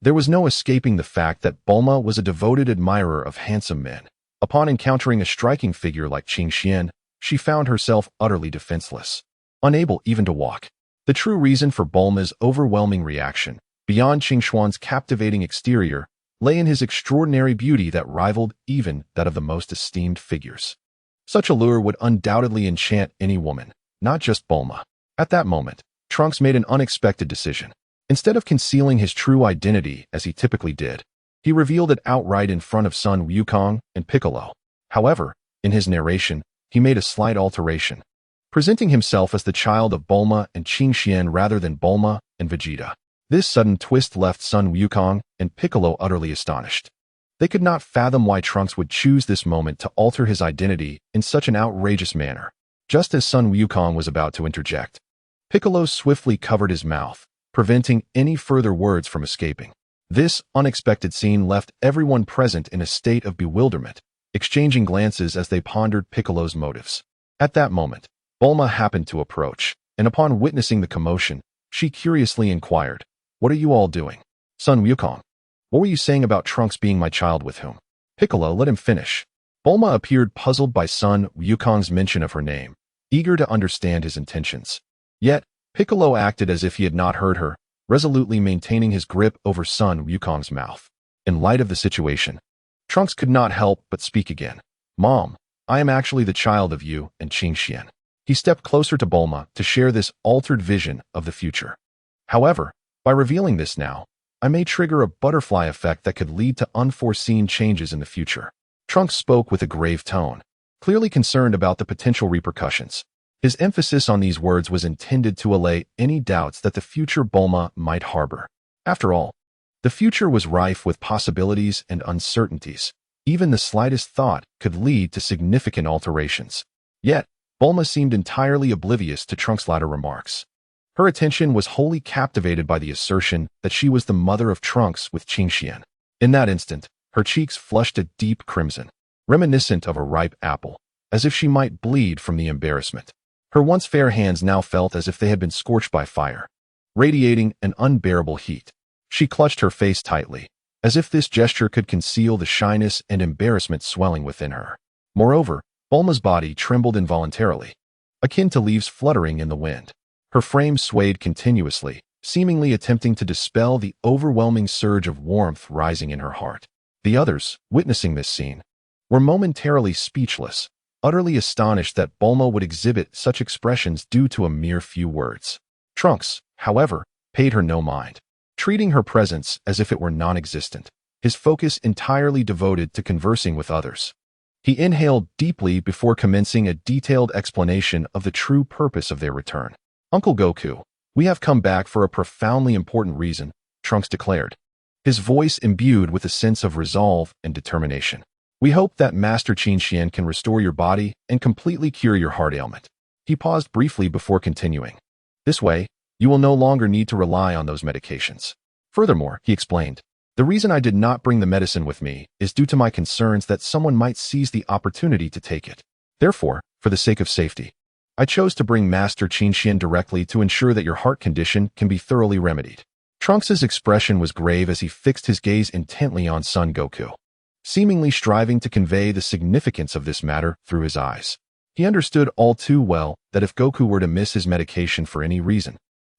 There was no escaping the fact that Bulma was a devoted admirer of handsome men. Upon encountering a striking figure like Qingxian, she found herself utterly defenseless, unable even to walk. The true reason for Bulma's overwhelming reaction, beyond Qingxian's captivating exterior, lay in his extraordinary beauty that rivaled even that of the most esteemed figures. Such allure would undoubtedly enchant any woman, not just Bulma. At that moment, Trunks made an unexpected decision. Instead of concealing his true identity as he typically did, he revealed it outright in front of Son Wukong and Piccolo. However, in his narration, he made a slight alteration, presenting himself as the child of Bulma and Qingxian rather than Bulma and Vegeta. This sudden twist left Son Wukong and Piccolo utterly astonished. They could not fathom why Trunks would choose this moment to alter his identity in such an outrageous manner. Just as Son Wukong was about to interject, Piccolo swiftly covered his mouth, preventing any further words from escaping. This unexpected scene left everyone present in a state of bewilderment, exchanging glances as they pondered Piccolo's motives. At that moment, Bulma happened to approach, and upon witnessing the commotion, she curiously inquired, What are you all doing? Son Wukong, what were you saying about Trunks being my child with whom? Piccolo, let him finish. Bulma appeared puzzled by Son Wukong's mention of her name, eager to understand his intentions. Yet, Piccolo acted as if he had not heard her, resolutely maintaining his grip over Son Wukong's mouth. In light of the situation, Trunks could not help but speak again. Mom, I am actually the child of you and Qingxian. He stepped closer to Bulma to share this altered vision of the future. However, by revealing this now, I may trigger a butterfly effect that could lead to unforeseen changes in the future. Trunks spoke with a grave tone, clearly concerned about the potential repercussions. His emphasis on these words was intended to allay any doubts that the future Bulma might harbor. After all, the future was rife with possibilities and uncertainties. Even the slightest thought could lead to significant alterations. Yet, Bulma seemed entirely oblivious to Trunks' latter remarks. Her attention was wholly captivated by the assertion that she was the mother of Trunks with Qingxian. In that instant, her cheeks flushed a deep crimson, reminiscent of a ripe apple, as if she might bleed from the embarrassment. Her once fair hands now felt as if they had been scorched by fire, radiating an unbearable heat. She clutched her face tightly, as if this gesture could conceal the shyness and embarrassment swelling within her. Moreover, Bulma's body trembled involuntarily, akin to leaves fluttering in the wind. Her frame swayed continuously, seemingly attempting to dispel the overwhelming surge of warmth rising in her heart. The others, witnessing this scene, were momentarily speechless, utterly astonished that Bulma would exhibit such expressions due to a mere few words. Trunks, however, paid her no mind, treating her presence as if it were non-existent, his focus entirely devoted to conversing with others. He inhaled deeply before commencing a detailed explanation of the true purpose of their return. Uncle Goku, we have come back for a profoundly important reason, Trunks declared, his voice imbued with a sense of resolve and determination. We hope that Master Qingxian can restore your body and completely cure your heart ailment. He paused briefly before continuing. This way, you will no longer need to rely on those medications. Furthermore, he explained, the reason I did not bring the medicine with me is due to my concerns that someone might seize the opportunity to take it. Therefore, for the sake of safety, I chose to bring Master Qingxian directly to ensure that your heart condition can be thoroughly remedied. Trunks' expression was grave as he fixed his gaze intently on Son Goku, seemingly striving to convey the significance of this matter through his eyes. He understood all too well that if Goku were to miss his medication for any reason,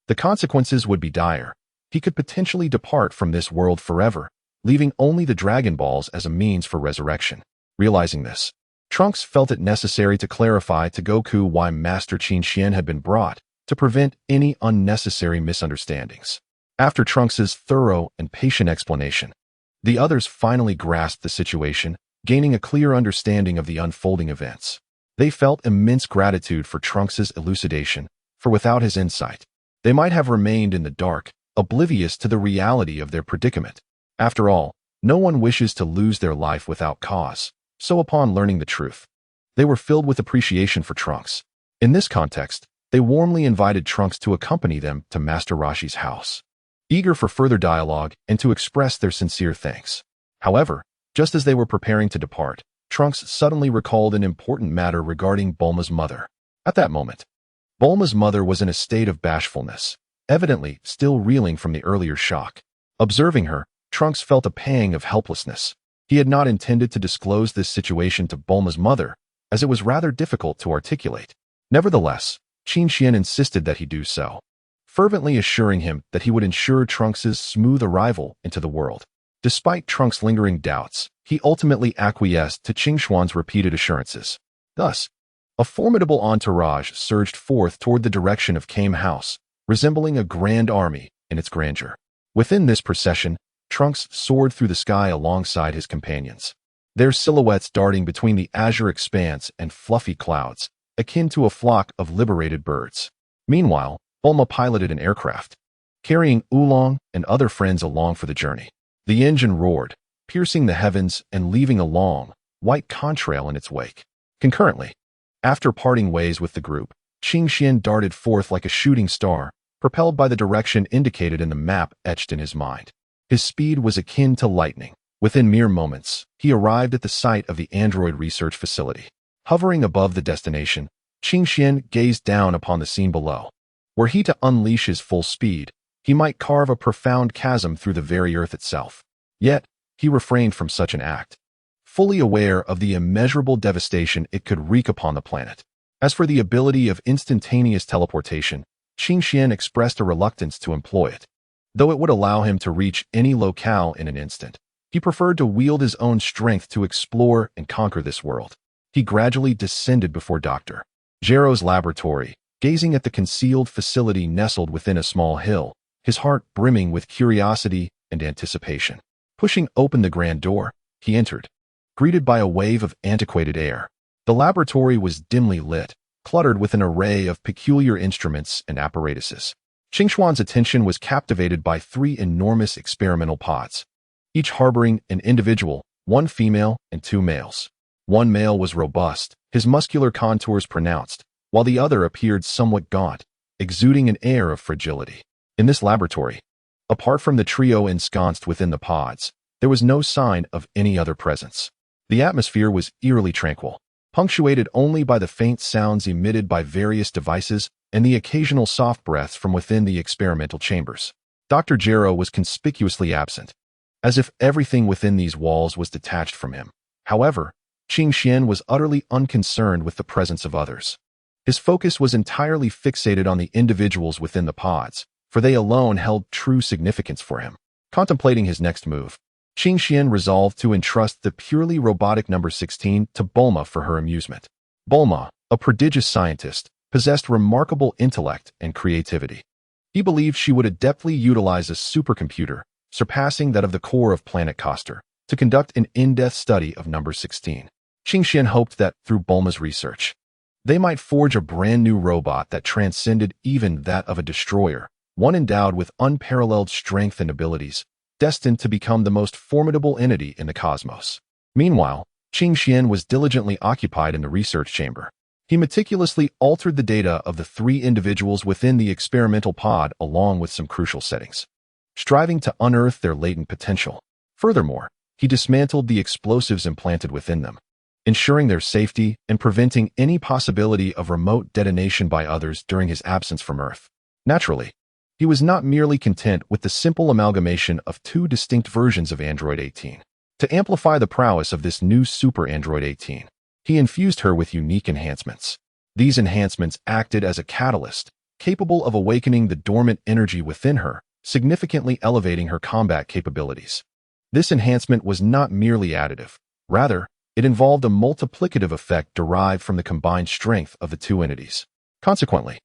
the consequences would be dire. He could potentially depart from this world forever, leaving only the Dragon Balls as a means for resurrection. Realizing this, Trunks felt it necessary to clarify to Goku why Master Qingxian had been brought, to prevent any unnecessary misunderstandings. After Trunks' thorough and patient explanation, the others finally grasped the situation, gaining a clear understanding of the unfolding events. They felt immense gratitude for Trunks' elucidation, for without his insight, they might have remained in the dark, oblivious to the reality of their predicament. After all, no one wishes to lose their life without cause, so upon learning the truth, they were filled with appreciation for Trunks. In this context, they warmly invited Trunks to accompany them to Master Roshi's house, eager for further dialogue and to express their sincere thanks. However, just as they were preparing to depart, Trunks suddenly recalled an important matter regarding Bulma's mother. At that moment, Bulma's mother was in a state of bashfulness, evidently still reeling from the earlier shock. Observing her, Trunks felt a pang of helplessness. He had not intended to disclose this situation to Bulma's mother, as it was rather difficult to articulate. Nevertheless, Qingxian insisted that he do so, fervently assuring him that he would ensure Trunks' smooth arrival into the world. Despite Trunks' lingering doubts, he ultimately acquiesced to Qingxuan's repeated assurances. Thus, a formidable entourage surged forth toward the direction of Kame House, resembling a grand army in its grandeur. Within this procession, Trunks soared through the sky alongside his companions, their silhouettes darting between the azure expanse and fluffy clouds, akin to a flock of liberated birds. Meanwhile, Bulma piloted an aircraft, carrying Oolong and other friends along for the journey. The engine roared, piercing the heavens and leaving a long, white contrail in its wake. Concurrently, after parting ways with the group, Qingxian darted forth like a shooting star, propelled by the direction indicated in the map etched in his mind. His speed was akin to lightning. Within mere moments, he arrived at the site of the android research facility. Hovering above the destination, Qingxian gazed down upon the scene below. Were he to unleash his full speed, he might carve a profound chasm through the very earth itself. Yet, he refrained from such an act, fully aware of the immeasurable devastation it could wreak upon the planet. As for the ability of instantaneous teleportation, Qingxian expressed a reluctance to employ it. Though it would allow him to reach any locale in an instant, he preferred to wield his own strength to explore and conquer this world. he gradually descended before Dr. Gero's laboratory, gazing at the concealed facility nestled within a small hill, his heart brimming with curiosity and anticipation. Pushing open the grand door, he entered, greeted by a wave of antiquated air. The laboratory was dimly lit, cluttered with an array of peculiar instruments and apparatuses. Qingxuan's attention was captivated by 3 enormous experimental pods, each harboring an individual, 1 female and 2 males. One male was robust, his muscular contours pronounced, while the other appeared somewhat gaunt, exuding an air of fragility. In this laboratory, apart from the trio ensconced within the pods, there was no sign of any other presence. The atmosphere was eerily tranquil, punctuated only by the faint sounds emitted by various devices and the occasional soft breaths from within the experimental chambers. Dr. Gero was conspicuously absent, as if everything within these walls was detached from him. However, Qingxian was utterly unconcerned with the presence of others. His focus was entirely fixated on the individuals within the pods, for they alone held true significance for him. Contemplating his next move, Qingxian resolved to entrust the purely robotic number 16 to Bulma for her amusement. Bulma, a prodigious scientist, possessed remarkable intellect and creativity. He believed she would adeptly utilize a supercomputer, surpassing that of the core of Planet Coster, to conduct an in-depth study of number 16. Qingxian hoped that, through Bulma's research, they might forge a brand new robot that transcended even that of a destroyer, one endowed with unparalleled strength and abilities, destined to become the most formidable entity in the cosmos. Meanwhile, Qingxian was diligently occupied in the research chamber. He meticulously altered the data of the 3 individuals within the experimental pod along with some crucial settings, striving to unearth their latent potential. Furthermore, he dismantled the explosives implanted within them, ensuring their safety and preventing any possibility of remote detonation by others during his absence from Earth. Naturally, he was not merely content with the simple amalgamation of 2 distinct versions of Android 18. To amplify the prowess of this new Super Android 18, he infused her with unique enhancements. These enhancements acted as a catalyst, capable of awakening the dormant energy within her, significantly elevating her combat capabilities. This enhancement was not merely additive. Rather, it involved a multiplicative effect derived from the combined strength of the 2 entities. Consequently,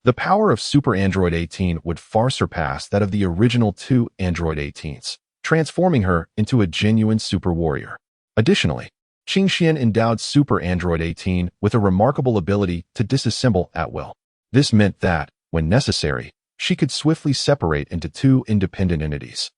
the power of Super Android 18 would far surpass that of the original 2 Android 18s, transforming her into a genuine super warrior. Additionally, Qingxian endowed Super Android 18 with a remarkable ability to disassemble at will. This meant that, when necessary, she could swiftly separate into 2 independent entities,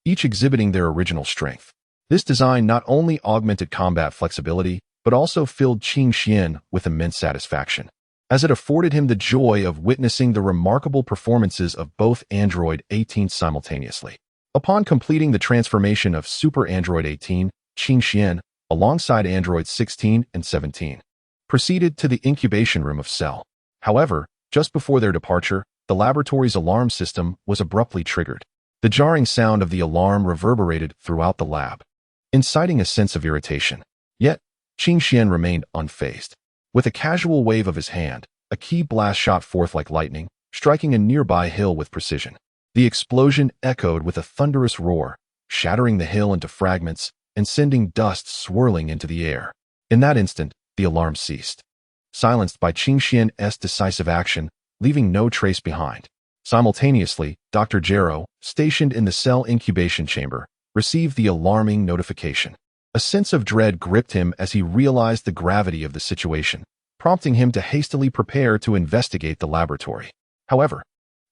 each exhibiting their original strength. This design not only augmented combat flexibility, but also filled Qingxian with immense satisfaction, as it afforded him the joy of witnessing the remarkable performances of both Android 18 simultaneously. Upon completing the transformation of Super Android 18, Qingxian, alongside Android 16 and 17, proceeded to the incubation room of Cell. However, just before their departure, the laboratory's alarm system was abruptly triggered. The jarring sound of the alarm reverberated throughout the lab, inciting a sense of irritation. Yet, Qingxian remained unfazed. With a casual wave of his hand, a key blast shot forth like lightning, striking a nearby hill with precision. The explosion echoed with a thunderous roar, shattering the hill into fragments and sending dust swirling into the air. In that instant, the alarm ceased, silenced by Qingxian's decisive action, leaving no trace behind. Simultaneously, Dr. Gero, stationed in the cell incubation chamber, received the alarming notification. A sense of dread gripped him as he realized the gravity of the situation, prompting him to hastily prepare to investigate the laboratory. However,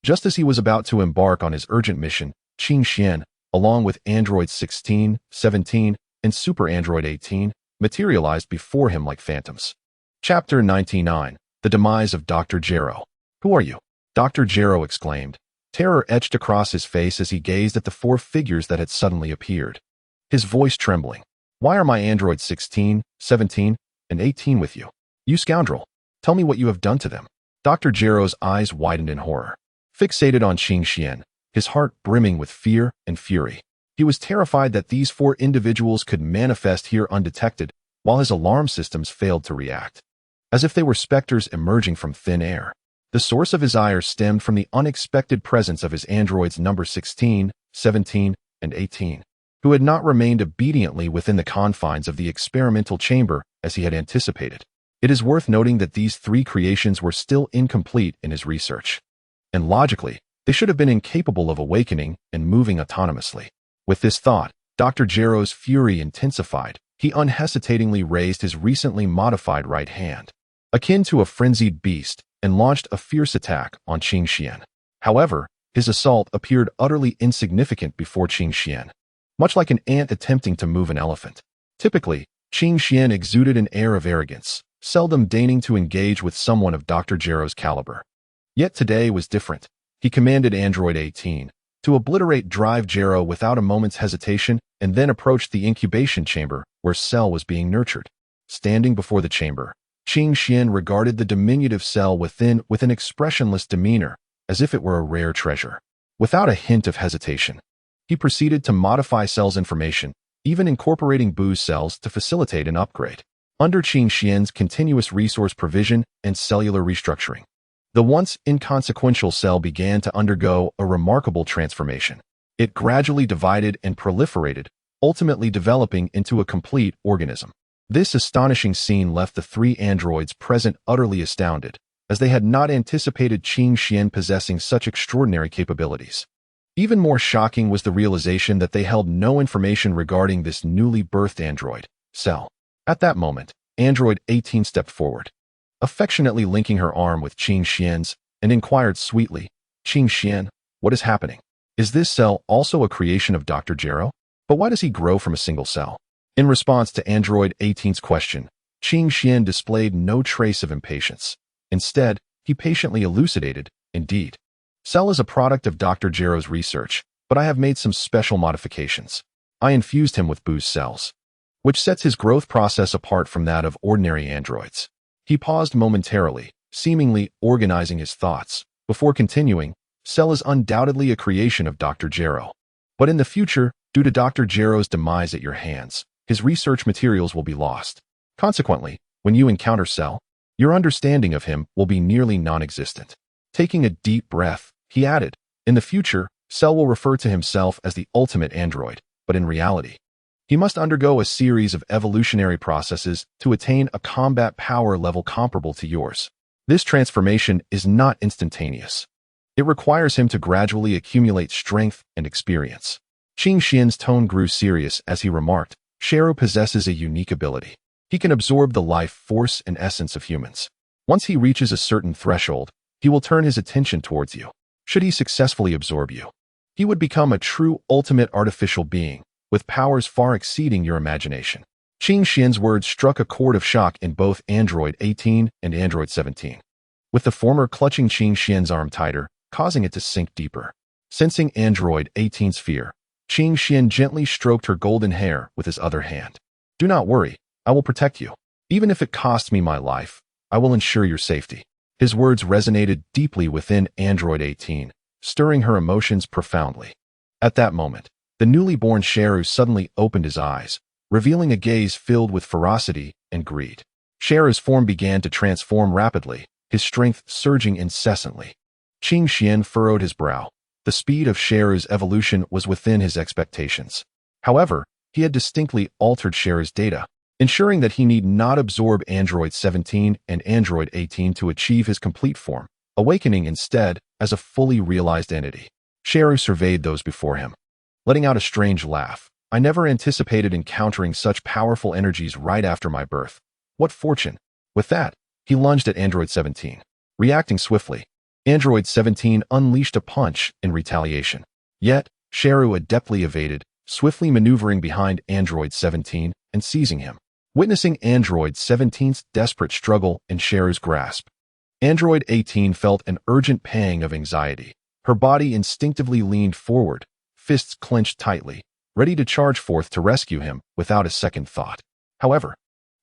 just as he was about to embark on his urgent mission, Qingxian, along with Android 16, 17, and Super Android 18, materialized before him like phantoms. Chapter 99. The Demise of Dr. Gero. Who are you? Dr. Gero exclaimed. Terror etched across his face as he gazed at the 4 figures that had suddenly appeared, his voice trembling. Why are my Android 16, 17, and 18 with you? You scoundrel! Tell me what you have done to them. Dr. Gero's eyes widened in horror. Fixated on Qingxian, his heart brimming with fear and fury. He was terrified that these 4 individuals could manifest here undetected, while his alarm systems failed to react, as if they were specters emerging from thin air. The source of his ire stemmed from the unexpected presence of his androids number 16, 17, and 18. who had not remained obediently within the confines of the experimental chamber as he had anticipated. It is worth noting that these three creations were still incomplete in his research, and logically, they should have been incapable of awakening and moving autonomously. With this thought, Dr. Gero's fury intensified. He unhesitatingly raised his recently modified right hand, akin to a frenzied beast, and launched a fierce attack on Qing Xian. However, his assault appeared utterly insignificant before Qing Xian, much like an ant attempting to move an elephant. Typically, Qing Xian exuded an air of arrogance, seldom deigning to engage with someone of Dr. Gero's caliber. Yet today was different. He commanded Android 18 to obliterate Drive Gero without a moment's hesitation and then approached the incubation chamber where Cell was being nurtured. Standing before the chamber, Qing Xian regarded the diminutive Cell within with an expressionless demeanor, as if it were a rare treasure. Without a hint of hesitation, he proceeded to modify Cell's information, even incorporating Bu's cells to facilitate an upgrade. Under Qing Xian's continuous resource provision and cellular restructuring, the once inconsequential Cell began to undergo a remarkable transformation. It gradually divided and proliferated, ultimately developing into a complete organism. This astonishing scene left the three androids present utterly astounded, as they had not anticipated Qing Xian possessing such extraordinary capabilities. Even more shocking was the realization that they held no information regarding this newly birthed android, Cell. At that moment, Android 18 stepped forward, affectionately linking her arm with Qing Xian's, and inquired sweetly, "Qing Xian, what is happening? Is this Cell also a creation of Dr. Gero? But why does he grow from a single cell?" In response to Android 18's question, Qing Xian displayed no trace of impatience. Instead, he patiently elucidated, "Indeed, Cell is a product of Dr. Gero's research, but I have made some special modifications. I infused him with Bu's cells, which sets his growth process apart from that of ordinary androids." He paused momentarily, seemingly organizing his thoughts, before continuing, "Cell is undoubtedly a creation of Dr. Gero. But in the future, due to Dr. Gero's demise at your hands, his research materials will be lost. Consequently, when you encounter Cell, your understanding of him will be nearly non-existent." Taking a deep breath, he added, "In the future, Cell will refer to himself as the ultimate android, but in reality, he must undergo a series of evolutionary processes to attain a combat power level comparable to yours. This transformation is not instantaneous. It requires him to gradually accumulate strength and experience." Qing Xian's tone grew serious as he remarked, "Gero possesses a unique ability. He can absorb the life force and essence of humans. Once he reaches a certain threshold, he will turn his attention towards you. Should he successfully absorb you, he would become a true ultimate artificial being, with powers far exceeding your imagination." Qing Xian's words struck a chord of shock in both Android 18 and Android 17, with the former clutching Qing Xian's arm tighter, causing it to sink deeper. Sensing Android 18's fear, Qing Xian gently stroked her golden hair with his other hand. "Do not worry, I will protect you. Even if it costs me my life, I will ensure your safety." His words resonated deeply within Android 18, stirring her emotions profoundly. At that moment, the newly born Gero suddenly opened his eyes, revealing a gaze filled with ferocity and greed. Gero's form began to transform rapidly, his strength surging incessantly. Qing Xian furrowed his brow. The speed of Gero's evolution was within his expectations. However, he had distinctly altered Gero's data, ensuring that he need not absorb Android 17 and Android 18 to achieve his complete form, awakening instead as a fully realized entity. Gero surveyed those before him, letting out a strange laugh. "I never anticipated encountering such powerful energies right after my birth. What fortune!" With that, he lunged at Android 17. Reacting swiftly, Android 17 unleashed a punch in retaliation. Yet, Gero adeptly evaded, swiftly maneuvering behind Android 17 and seizing him. Witnessing Android 17's desperate struggle in Gero's grasp, Android 18 felt an urgent pang of anxiety. Her body instinctively leaned forward, fists clenched tightly, ready to charge forth to rescue him without a second thought. However,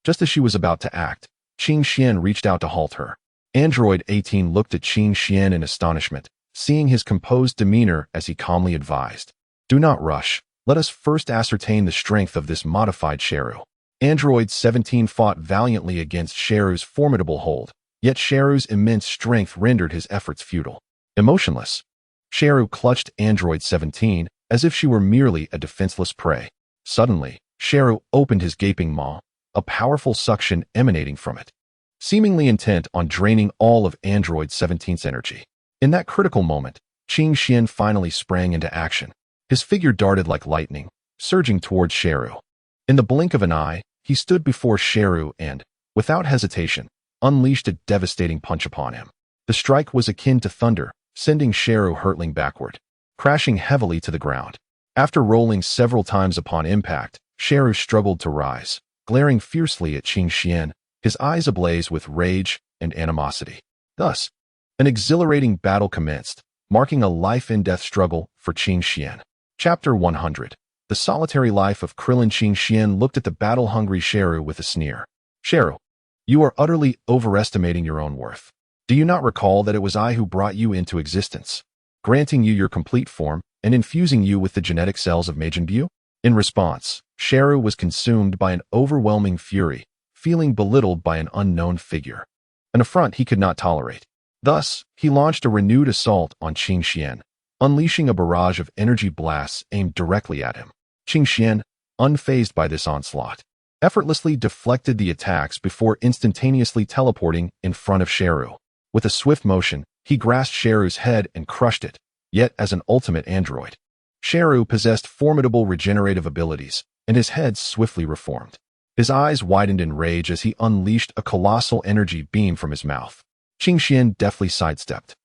just as she was about to act, Qing Xian reached out to halt her. Android 18 looked at Qing Xian in astonishment, seeing his composed demeanor as he calmly advised, "Do not rush. Let us first ascertain the strength of this modified Gero." Android 17 fought valiantly against Gero's formidable hold, yet Gero's immense strength rendered his efforts futile. Emotionless, Gero clutched Android 17, as if she were merely a defenseless prey. Suddenly, Sheru opened his gaping maw, a powerful suction emanating from it, seemingly intent on draining all of Android 17's energy. In that critical moment, Qing Xian finally sprang into action. His figure darted like lightning, surging towards Sheru. In the blink of an eye, he stood before Sheru and, without hesitation, unleashed a devastating punch upon him. The strike was akin to thunder, sending Sheru hurtling backward, crashing heavily to the ground. After rolling several times upon impact, Sheru struggled to rise, glaring fiercely at Qing Xian, his eyes ablaze with rage and animosity. Thus, an exhilarating battle commenced, marking a life-and-death struggle for Qing Xian. Chapter 100. The solitary life of Krillin. Qing Xian looked at the battle-hungry Sheru with a sneer. Sheru, you are utterly overestimating your own worth. Do you not recall that it was I who brought you into existence, granting you your complete form and infusing you with the genetic cells of Majin Buu? In response, Sheru was consumed by an overwhelming fury, feeling belittled by an unknown figure, an affront he could not tolerate. Thus, he launched a renewed assault on Qing Xian, unleashing a barrage of energy blasts aimed directly at him. Qing Xian, unfazed by this onslaught, effortlessly deflected the attacks before instantaneously teleporting in front of Sheru. With a swift motion, he grasped Sheru's head and crushed it, yet as an ultimate android. Sheru possessed formidable regenerative abilities, and his head swiftly reformed. His eyes widened in rage as he unleashed a colossal energy beam from his mouth. Qing Xian deftly sidestepped,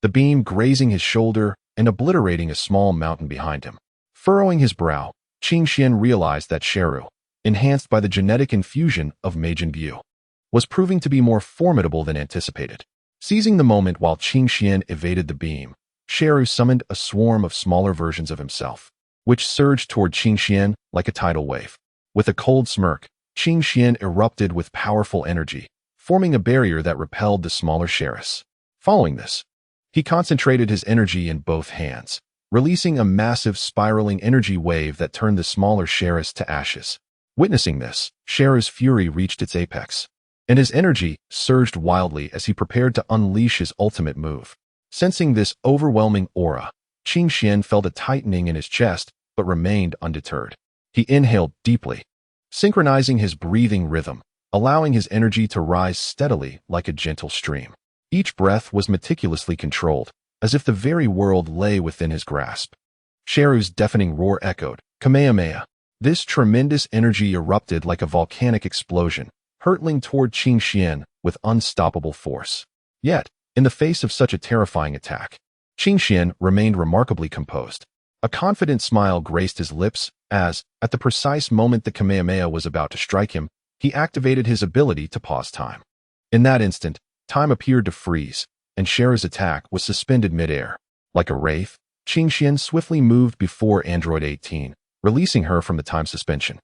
the beam grazing his shoulder and obliterating a small mountain behind him. Furrowing his brow, Qing Xian realized that Sheru, enhanced by the genetic infusion of Majin Buu, was proving to be more formidable than anticipated. Seizing the moment while Qing Xian evaded the beam, Sheru summoned a swarm of smaller versions of himself, which surged toward Qing Xian like a tidal wave. With a cold smirk, Qing Xian erupted with powerful energy, forming a barrier that repelled the smaller Sherus. Following this, he concentrated his energy in both hands, releasing a massive spiraling energy wave that turned the smaller Sherus to ashes. Witnessing this, Sheru's fury reached its apex, and his energy surged wildly as he prepared to unleash his ultimate move. Sensing this overwhelming aura, Qing Xian felt a tightening in his chest but remained undeterred. He inhaled deeply, synchronizing his breathing rhythm, allowing his energy to rise steadily like a gentle stream. Each breath was meticulously controlled, as if the very world lay within his grasp. Sheru's deafening roar echoed, Kamehameha. This tremendous energy erupted like a volcanic explosion, hurtling toward Qing Xian with unstoppable force. Yet, in the face of such a terrifying attack, Qing Xian remained remarkably composed. A confident smile graced his lips as, at the precise moment the Kamehameha was about to strike him, he activated his ability to pause time. In that instant, time appeared to freeze, and Sheru's attack was suspended midair. Like a wraith, Qing Xian swiftly moved before Android 18, releasing her from the time suspension.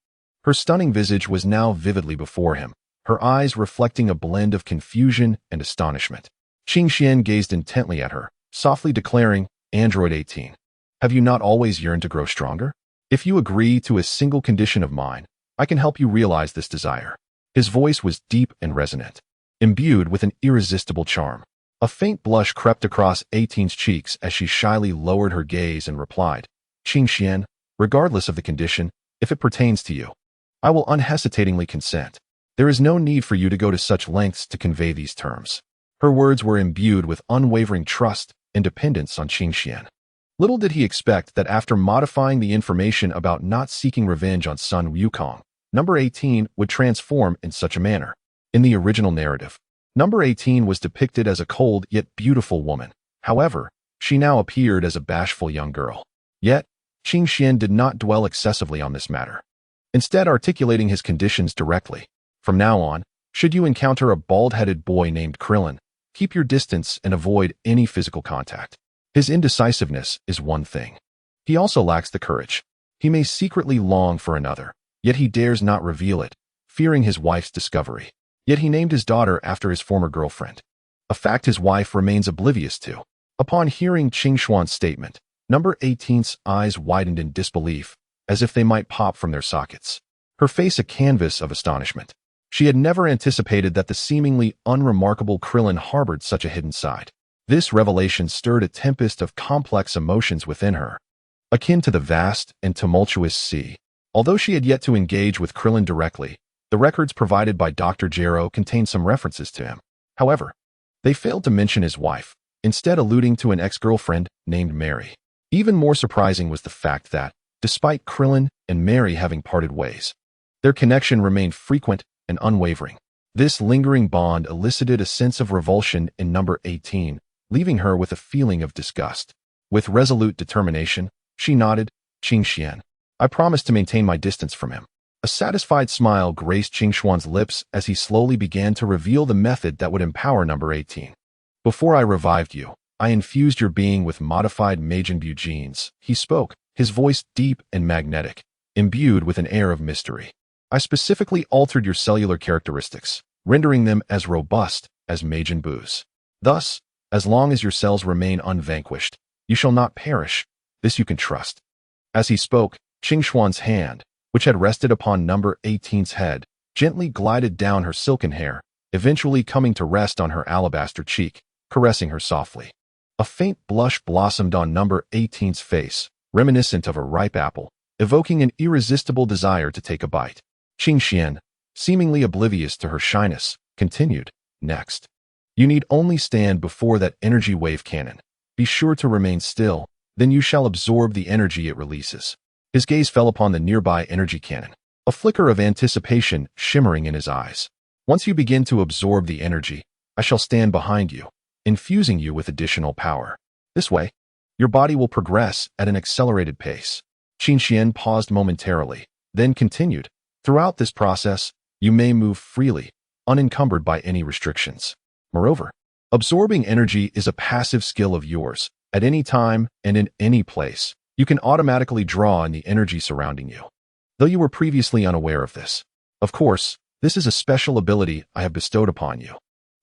Her stunning visage was now vividly before him, her eyes reflecting a blend of confusion and astonishment. Qing Xian gazed intently at her, softly declaring, Android 18, have you not always yearned to grow stronger? If you agree to a single condition of mine, I can help you realize this desire. His voice was deep and resonant, imbued with an irresistible charm. A faint blush crept across 18's cheeks as she shyly lowered her gaze and replied, Qing Xian, regardless of the condition, if it pertains to you, I will unhesitatingly consent. There is no need for you to go to such lengths to convey these terms. Her words were imbued with unwavering trust and dependence on Qing Xian. Little did he expect that after modifying the information about not seeking revenge on son Wukong, number 18 would transform in such a manner. In the original narrative, number 18 was depicted as a cold yet beautiful woman. However, she now appeared as a bashful young girl. Yet, Qing Xian did not dwell excessively on this matter, instead articulating his conditions directly. From now on, should you encounter a bald-headed boy named Krillin, keep your distance and avoid any physical contact. His indecisiveness is one thing. He also lacks the courage. He may secretly long for another, yet he dares not reveal it, fearing his wife's discovery. Yet he named his daughter after his former girlfriend, a fact his wife remains oblivious to. Upon hearing Qing Xuan's statement, number 18's eyes widened in disbelief, as if they might pop from their sockets, her face a canvas of astonishment. She had never anticipated that the seemingly unremarkable Krillin harbored such a hidden side. This revelation stirred a tempest of complex emotions within her. akin to the vast and tumultuous sea. Although she had yet to engage with Krillin directly, the records provided by Dr. Jero contained some references to him. However, they failed to mention his wife, instead alluding to an ex-girlfriend named Mary. Even more surprising was the fact that, despite Krillin and Mary having parted ways, their connection remained frequent and unwavering. This lingering bond elicited a sense of revulsion in number 18, leaving her with a feeling of disgust. With resolute determination, she nodded, Qingxian. I promise to maintain my distance from him. A satisfied smile graced Qingshuan's lips as he slowly began to reveal the method that would empower number 18. Before I revived you, I infused your being with modified Majin genes. He spoke, his voice deep and magnetic, imbued with an air of mystery. I specifically altered your cellular characteristics, rendering them as robust as Majin Buu's. Thus, as long as your cells remain unvanquished, you shall not perish. This you can trust. As he spoke, Qingshuan's hand, which had rested upon number 18's head, gently glided down her silken hair, eventually coming to rest on her alabaster cheek, caressing her softly. A faint blush blossomed on number 18's face, reminiscent of a ripe apple, evoking an irresistible desire to take a bite. Qingxian, seemingly oblivious to her shyness, continued, Next. You need only stand before that energy wave cannon. Be sure to remain still, then you shall absorb the energy it releases. His gaze fell upon the nearby energy cannon, a flicker of anticipation shimmering in his eyes. Once you begin to absorb the energy, I shall stand behind you, infusing you with additional power. This way, your body will progress at an accelerated pace. Qingxian paused momentarily, then continued, Throughout this process, you may move freely, unencumbered by any restrictions. Moreover, absorbing energy is a passive skill of yours. At any time and in any place, you can automatically draw on the energy surrounding you, though you were previously unaware of this. Of course, this is a special ability I have bestowed upon you.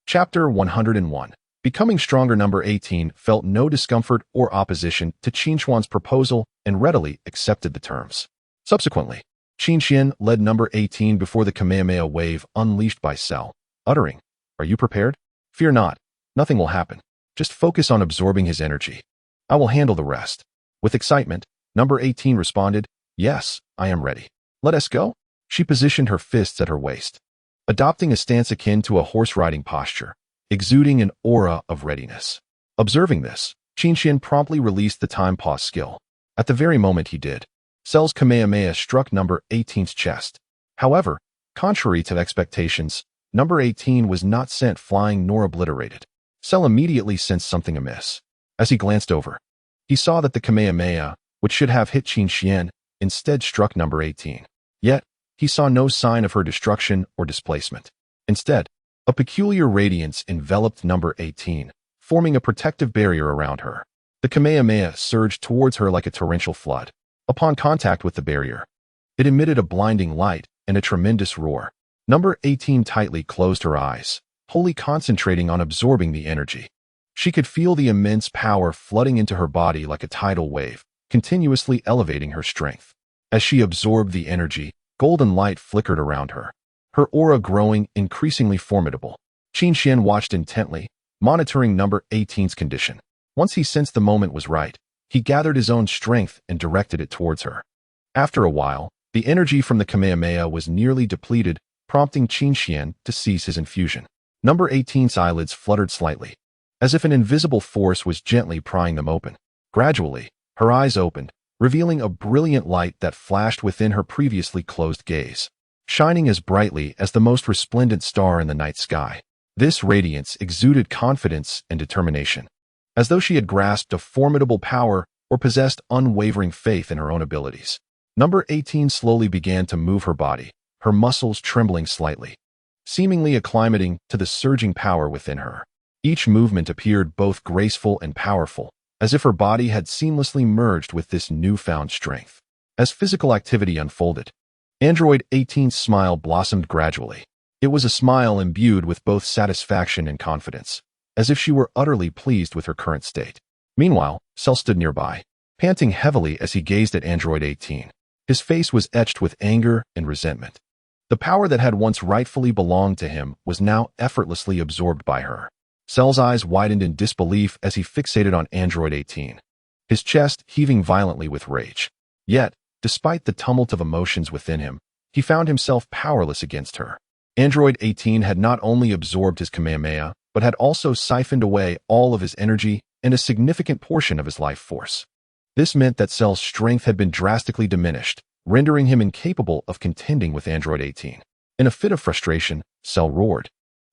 Chapter 101. Becoming stronger. Number 18 felt no discomfort or opposition to Qingshuan's proposal and readily accepted the terms. Subsequently, Qingxian led number 18 before the Kamehameha wave unleashed by Cell, uttering, Are you prepared? Fear not, nothing will happen. Just focus on absorbing his energy. I will handle the rest. With excitement, number 18 responded, Yes, I am ready. Let us go. She positioned her fists at her waist, adopting a stance akin to a horse-riding posture, exuding an aura of readiness. Observing this, Qingxian promptly released the time pause skill. At the very moment he did, Cell's Kamehameha struck number 18's chest. However, contrary to expectations, number 18 was not sent flying nor obliterated. Cell immediately sensed something amiss. As he glanced over, he saw that the Kamehameha, which should have hit Qingxian, instead struck number 18. Yet, he saw no sign of her destruction or displacement. Instead, a peculiar radiance enveloped number 18, forming a protective barrier around her. The Kamehameha surged towards her like a torrential flood. Upon contact with the barrier, it emitted a blinding light and a tremendous roar. Number 18 tightly closed her eyes, wholly concentrating on absorbing the energy. She could feel the immense power flooding into her body like a tidal wave, continuously elevating her strength. As she absorbed the energy, golden light flickered around her, her aura growing increasingly formidable. Qingxian watched intently, monitoring number 18's condition. Once he sensed the moment was right, he gathered his own strength and directed it towards her. After a while, the energy from the Kamehameha was nearly depleted, prompting Qingxian to cease his infusion. Number 18's eyelids fluttered slightly, as if an invisible force was gently prying them open. Gradually, her eyes opened, revealing a brilliant light that flashed within her previously closed gaze, shining as brightly as the most resplendent star in the night sky. This radiance exuded confidence and determination, as though she had grasped a formidable power or possessed unwavering faith in her own abilities. Number 18 slowly began to move her body, her muscles trembling slightly, seemingly acclimating to the surging power within her. Each movement appeared both graceful and powerful, as if her body had seamlessly merged with this newfound strength. As physical activity unfolded, Android 18's smile blossomed gradually. It was a smile imbued with both satisfaction and confidence, as if she were utterly pleased with her current state. Meanwhile, Cell stood nearby, panting heavily as he gazed at Android 18. His face was etched with anger and resentment. The power that had once rightfully belonged to him was now effortlessly absorbed by her. Cell's eyes widened in disbelief as he fixated on Android 18. his chest heaving violently with rage. Yet, despite the tumult of emotions within him, he found himself powerless against her. Android 18 had not only absorbed his Kamehameha, but had also siphoned away all of his energy and a significant portion of his life force. This meant that Cell's strength had been drastically diminished, rendering him incapable of contending with Android 18. In a fit of frustration, Cell roared,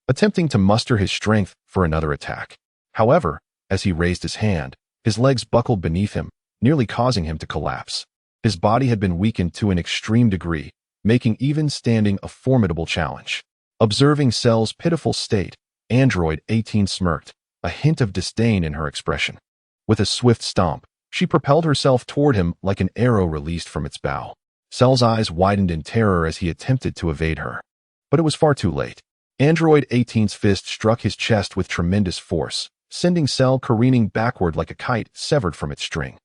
attempting to muster his strength for another attack. However, as he raised his hand, his legs buckled beneath him, nearly causing him to collapse. His body had been weakened to an extreme degree, making even standing a formidable challenge. Observing Cell's pitiful state, Android 18 smirked, a hint of disdain in her expression. With a swift stomp, she propelled herself toward him like an arrow released from its bow. Cell's eyes widened in terror as he attempted to evade her. But it was far too late. Android 18's fist struck his chest with tremendous force, sending Cell careening backward like a kite severed from its string.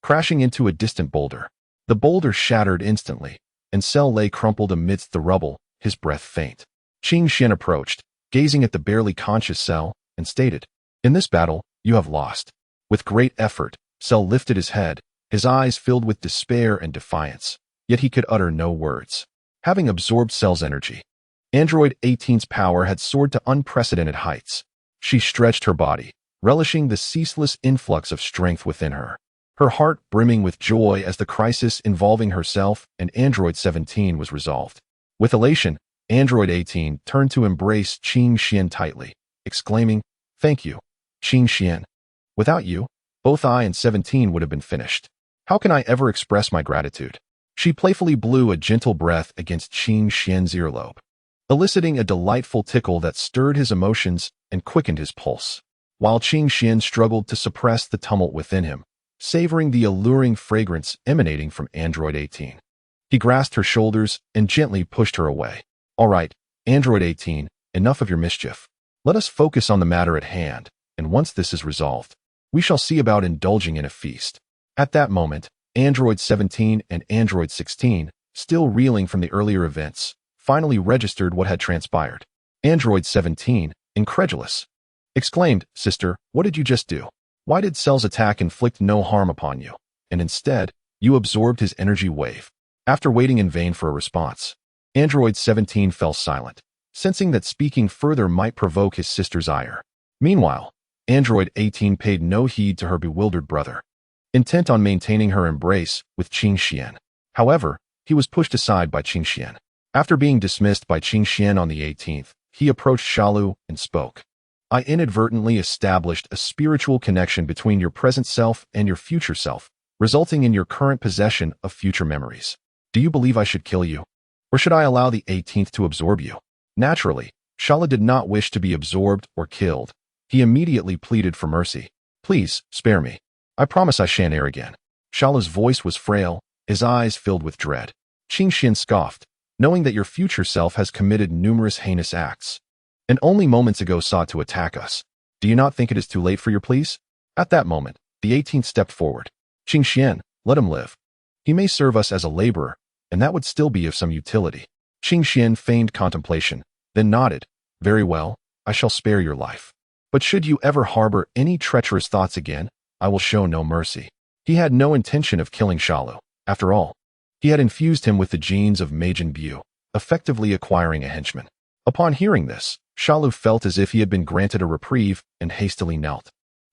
Crashing into a distant boulder. The boulder shattered instantly, and Cell lay crumpled amidst the rubble, his breath faint. Qing Xian approached, gazing at the barely conscious Cell, and stated, "In this battle, you have lost." With great effort, Cell lifted his head, his eyes filled with despair and defiance, yet he could utter no words. Having absorbed Cell's energy, Android 18's power had soared to unprecedented heights. She stretched her body, relishing the ceaseless influx of strength within her, her heart brimming with joy as the crisis involving herself and Android 17 was resolved. With elation, Android 18 turned to embrace Qing Xian tightly, exclaiming, "Thank you, Qing Xian. Without you, both I and 17 would have been finished. How can I ever express my gratitude?" She playfully blew a gentle breath against Qing Xian's earlobe, eliciting a delightful tickle that stirred his emotions and quickened his pulse. While Qing Xian struggled to suppress the tumult within him, savoring the alluring fragrance emanating from Android 18. He grasped her shoulders and gently pushed her away. "All right, Android 18, enough of your mischief. Let us focus on the matter at hand, and once this is resolved, we shall see about indulging in a feast." At that moment, Android 17 and Android 16, still reeling from the earlier events, finally registered what had transpired. Android 17, incredulous, exclaimed, "Sister, what did you just do? Why did Cell's attack inflict no harm upon you, and instead, you absorbed his energy wave?" After waiting in vain for a response, Android 17 fell silent, sensing that speaking further might provoke his sister's ire. Meanwhile, Android 18 paid no heed to her bewildered brother, intent on maintaining her embrace with Qing Xian. However, he was pushed aside by Qing Xian. After being dismissed by Qing Xian on the 18th, he approached Shalu and spoke. "I inadvertently established a spiritual connection between your present self and your future self, resulting in your current possession of future memories. Do you believe I should kill you? Or should I allow the 18th to absorb you?" Naturally, Shala did not wish to be absorbed or killed. He immediately pleaded for mercy. "Please, spare me. I promise I shan't err again." Shala's voice was frail, his eyes filled with dread. Qing Xian scoffed, "Knowing that your future self has committed numerous heinous acts, and only moments ago sought to attack us, do you not think it is too late for your pleas?" At that moment, the 18th stepped forward. "Qing Xian, let him live. He may serve us as a laborer, and that would still be of some utility." Qing Xian feigned contemplation, then nodded. "Very well, I shall spare your life. But should you ever harbor any treacherous thoughts again, I will show no mercy." He had no intention of killing Shalu. After all, he had infused him with the genes of Majin Bu, effectively acquiring a henchman. Upon hearing this, Shalu felt as if he had been granted a reprieve and hastily knelt,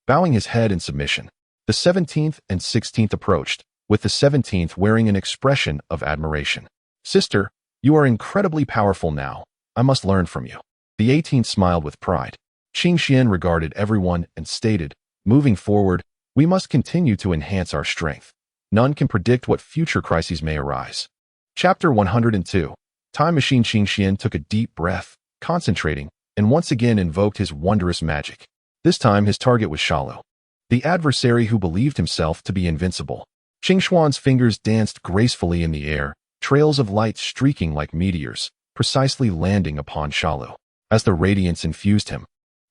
bowing his head in submission. The 17th and 16th approached, with the 17th wearing an expression of admiration. "Sister, you are incredibly powerful now. I must learn from you." The 18th smiled with pride. Qing Xian regarded everyone and stated, "Moving forward, we must continue to enhance our strength. None can predict what future crises may arise." Chapter 102. Time Machine. Qing Xian took a deep breath, concentrating, and once again invoked his wondrous magic. This time his target was Shalu, the adversary who believed himself to be invincible. Qing Xuan's fingers danced gracefully in the air, trails of light streaking like meteors, precisely landing upon Shalu. As the radiance infused him,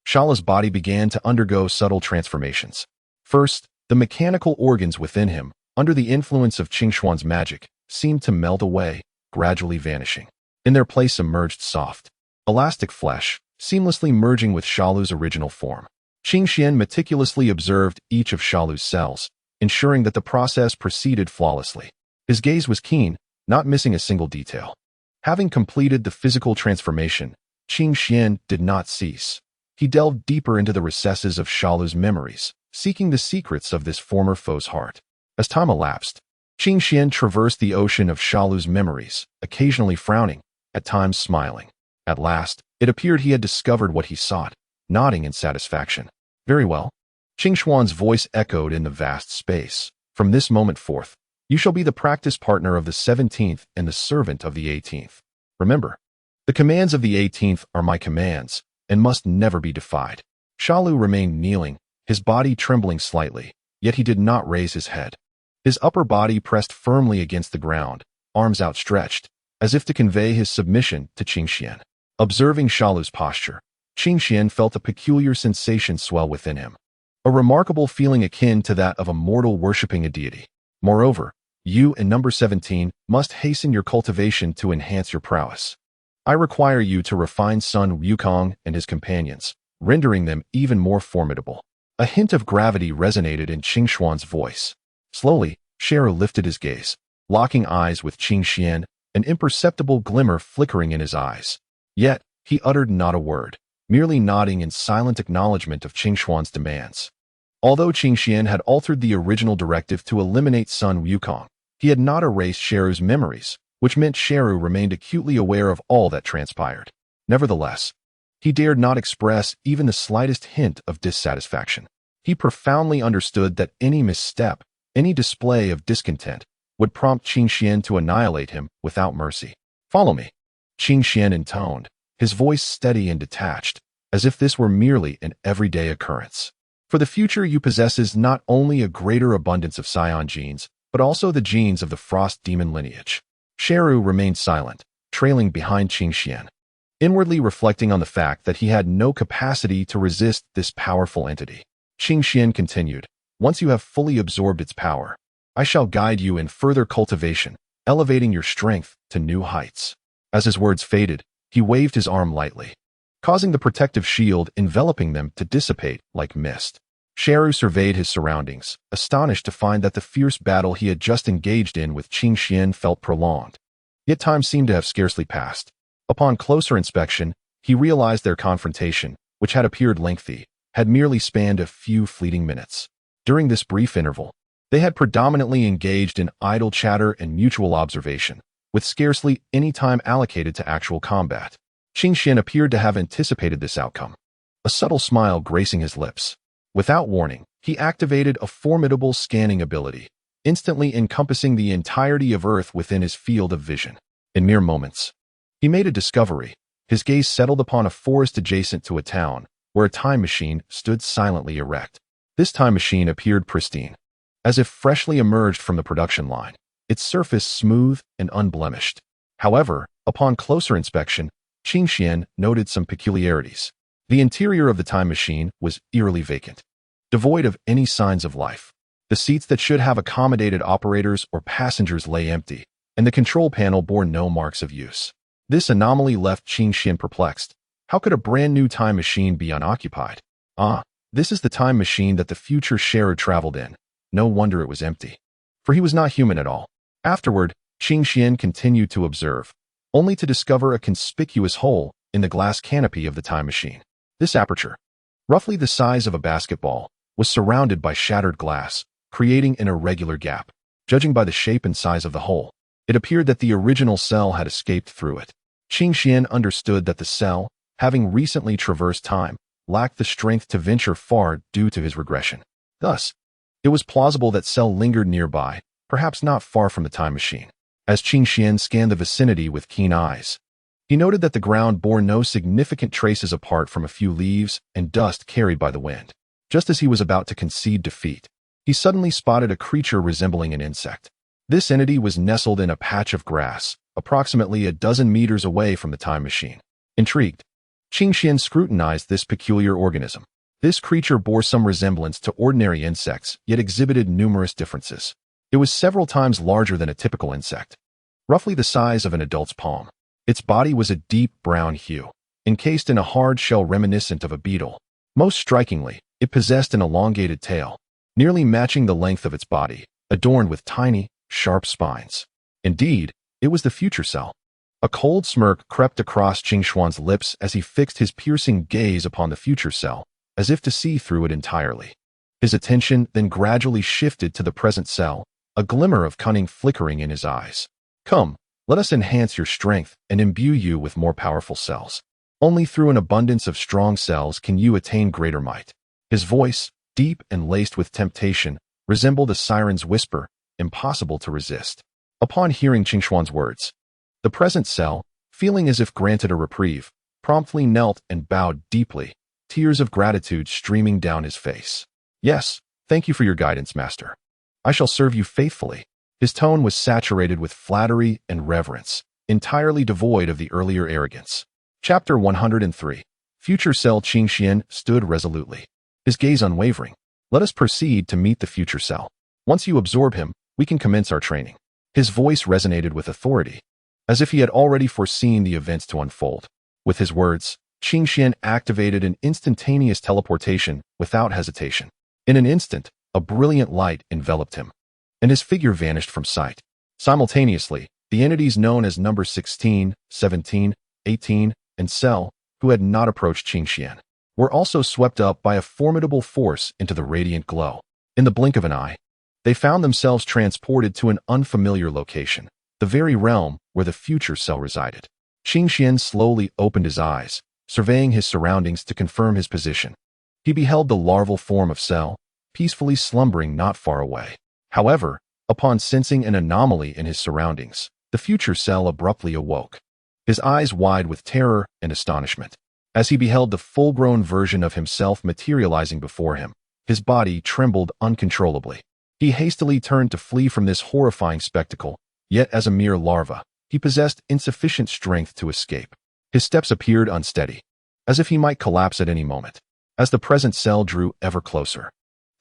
Shala's body began to undergo subtle transformations. First, the mechanical organs within him, under the influence of Qing Xuan's magic, seemed to melt away, gradually vanishing. In their place emerged soft, elastic flesh, seamlessly merging with Shalu's original form. Qing Xian meticulously observed each of Shalu's cells, ensuring that the process proceeded flawlessly. His gaze was keen, not missing a single detail. Having completed the physical transformation, Qing Xian did not cease. He delved deeper into the recesses of Shalu's memories, seeking the secrets of this former foe's heart. As time elapsed, Qing Xian traversed the ocean of Shalu's memories, occasionally frowning, at times smiling. At last, it appeared he had discovered what he sought, nodding in satisfaction. Very well. Qing Xuan's voice echoed in the vast space. From this moment forth, you shall be the practice partner of the 17th and the servant of the 18th. Remember, the commands of the 18th are my commands, and must never be defied. Shalu remained kneeling, his body trembling slightly, yet he did not raise his head. His upper body pressed firmly against the ground, arms outstretched, as if to convey his submission to Qing Xian. Observing Shalu's posture, Qing Xian felt a peculiar sensation swell within him, a remarkable feeling akin to that of a mortal worshipping a deity. Moreover, you and number 17 must hasten your cultivation to enhance your prowess. I require you to refine son Wukong and his companions, rendering them even more formidable. A hint of gravity resonated in Qing Xuan's voice. Slowly, Sheru lifted his gaze, locking eyes with Qing Xian, an imperceptible glimmer flickering in his eyes. Yet, he uttered not a word, merely nodding in silent acknowledgement of Qing Xuan's demands. Although Qing Xian had altered the original directive to eliminate son Wukong, he had not erased Sheru's memories, which meant Sheru remained acutely aware of all that transpired. Nevertheless, he dared not express even the slightest hint of dissatisfaction. He profoundly understood that any misstep, any display of discontent, would prompt Qing Xian to annihilate him without mercy. Follow me, Qing Xian intoned, his voice steady and detached, as if this were merely an everyday occurrence. For the future you possesses not only a greater abundance of Saiyan genes, but also the genes of the Frost Demon lineage. Sheru remained silent, trailing behind Qing Xian, inwardly reflecting on the fact that he had no capacity to resist this powerful entity. Qing Xian continued, once you have fully absorbed its power, I shall guide you in further cultivation, elevating your strength to new heights. As his words faded, he waved his arm lightly, causing the protective shield enveloping them to dissipate like mist. Sheru surveyed his surroundings, astonished to find that the fierce battle he had just engaged in with Qing Xian felt prolonged. Yet time seemed to have scarcely passed. Upon closer inspection, he realized their confrontation, which had appeared lengthy, had merely spanned a few fleeting minutes. During this brief interval, they had predominantly engaged in idle chatter and mutual observation, with scarcely any time allocated to actual combat. Qing Xian appeared to have anticipated this outcome, a subtle smile gracing his lips. Without warning, he activated a formidable scanning ability, instantly encompassing the entirety of Earth within his field of vision. In mere moments, he made a discovery. His gaze settled upon a forest adjacent to a town, where a time machine stood silently erect. This time machine appeared pristine, as if freshly emerged from the production line, its surface smooth and unblemished. However, upon closer inspection, Qing Xian noted some peculiarities. The interior of the time machine was eerily vacant, devoid of any signs of life. The seats that should have accommodated operators or passengers lay empty, and the control panel bore no marks of use. This anomaly left Qing Xian perplexed. How could a brand new time machine be unoccupied? This is the time machine that the future Sheru traveled in. No wonder it was empty. For he was not human at all. Afterward, Qing Xian continued to observe, only to discover a conspicuous hole in the glass canopy of the time machine. This aperture, roughly the size of a basketball, was surrounded by shattered glass, creating an irregular gap. Judging by the shape and size of the hole, it appeared that the original cell had escaped through it. Qing Xian understood that the cell, having recently traversed time, lacked the strength to venture far due to his regression. Thus, it was plausible that cell lingered nearby, perhaps not far from the time machine. As Qing Xian scanned the vicinity with keen eyes, he noted that the ground bore no significant traces apart from a few leaves and dust carried by the wind. Just as he was about to concede defeat, he suddenly spotted a creature resembling an insect. This entity was nestled in a patch of grass, approximately a dozen meters away from the time machine. Intrigued, Qing Xian scrutinized this peculiar organism. This creature bore some resemblance to ordinary insects, yet exhibited numerous differences. It was several times larger than a typical insect, roughly the size of an adult's palm. Its body was a deep brown hue, encased in a hard shell reminiscent of a beetle. Most strikingly, it possessed an elongated tail, nearly matching the length of its body, adorned with tiny, sharp spines. Indeed, it was the future cell. A cold smirk crept across Xuan's lips as he fixed his piercing gaze upon the future cell, as if to see through it entirely. His attention then gradually shifted to the present cell, a glimmer of cunning flickering in his eyes. Come, let us enhance your strength and imbue you with more powerful cells. Only through an abundance of strong cells can you attain greater might. His voice, deep and laced with temptation, resembled a siren's whisper, impossible to resist. Upon hearing Xuan's words, the present cell, feeling as if granted a reprieve, promptly knelt and bowed deeply, tears of gratitude streaming down his face. Yes, thank you for your guidance, Master. I shall serve you faithfully. His tone was saturated with flattery and reverence, entirely devoid of the earlier arrogance. Chapter 103. Future Cell Qingxian stood resolutely, his gaze unwavering. Let us proceed to meet the future cell. Once you absorb him, we can commence our training. His voice resonated with authority, as if he had already foreseen the events to unfold. With his words, Qingxian activated an instantaneous teleportation without hesitation. In an instant, a brilliant light enveloped him, and his figure vanished from sight. Simultaneously, the entities known as number 16, 17, 18, and Cell, who had not approached Qingxian, were also swept up by a formidable force into the radiant glow. In the blink of an eye, they found themselves transported to an unfamiliar location, the very realm where the future cell resided. Qingxian slowly opened his eyes, surveying his surroundings to confirm his position. He beheld the larval form of Cell, peacefully slumbering not far away. However, upon sensing an anomaly in his surroundings, the future Cell abruptly awoke, his eyes wide with terror and astonishment. As he beheld the full-grown version of himself materializing before him, his body trembled uncontrollably. He hastily turned to flee from this horrifying spectacle, yet as a mere larva, he possessed insufficient strength to escape. His steps appeared unsteady, as if he might collapse at any moment. As the present Cell drew ever closer,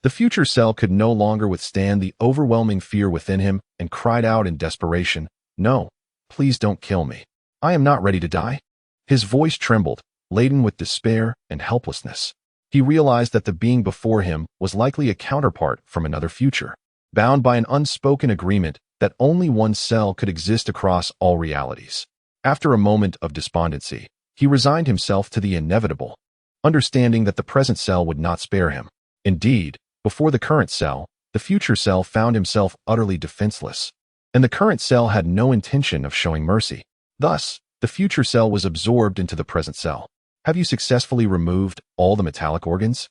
the future Cell could no longer withstand the overwhelming fear within him and cried out in desperation, "No, please don't kill me. I am not ready to die." His voice trembled, laden with despair and helplessness. He realized that the being before him was likely a counterpart from another future, bound by an unspoken agreement that only one Cell could exist across all realities. After a moment of despondency, he resigned himself to the inevitable, understanding that the present Cell would not spare him. Indeed, before the current Cell, the future Cell found himself utterly defenseless, and the current Cell had no intention of showing mercy. Thus, the future Cell was absorbed into the present Cell. "Have you successfully removed all the metallic organs?"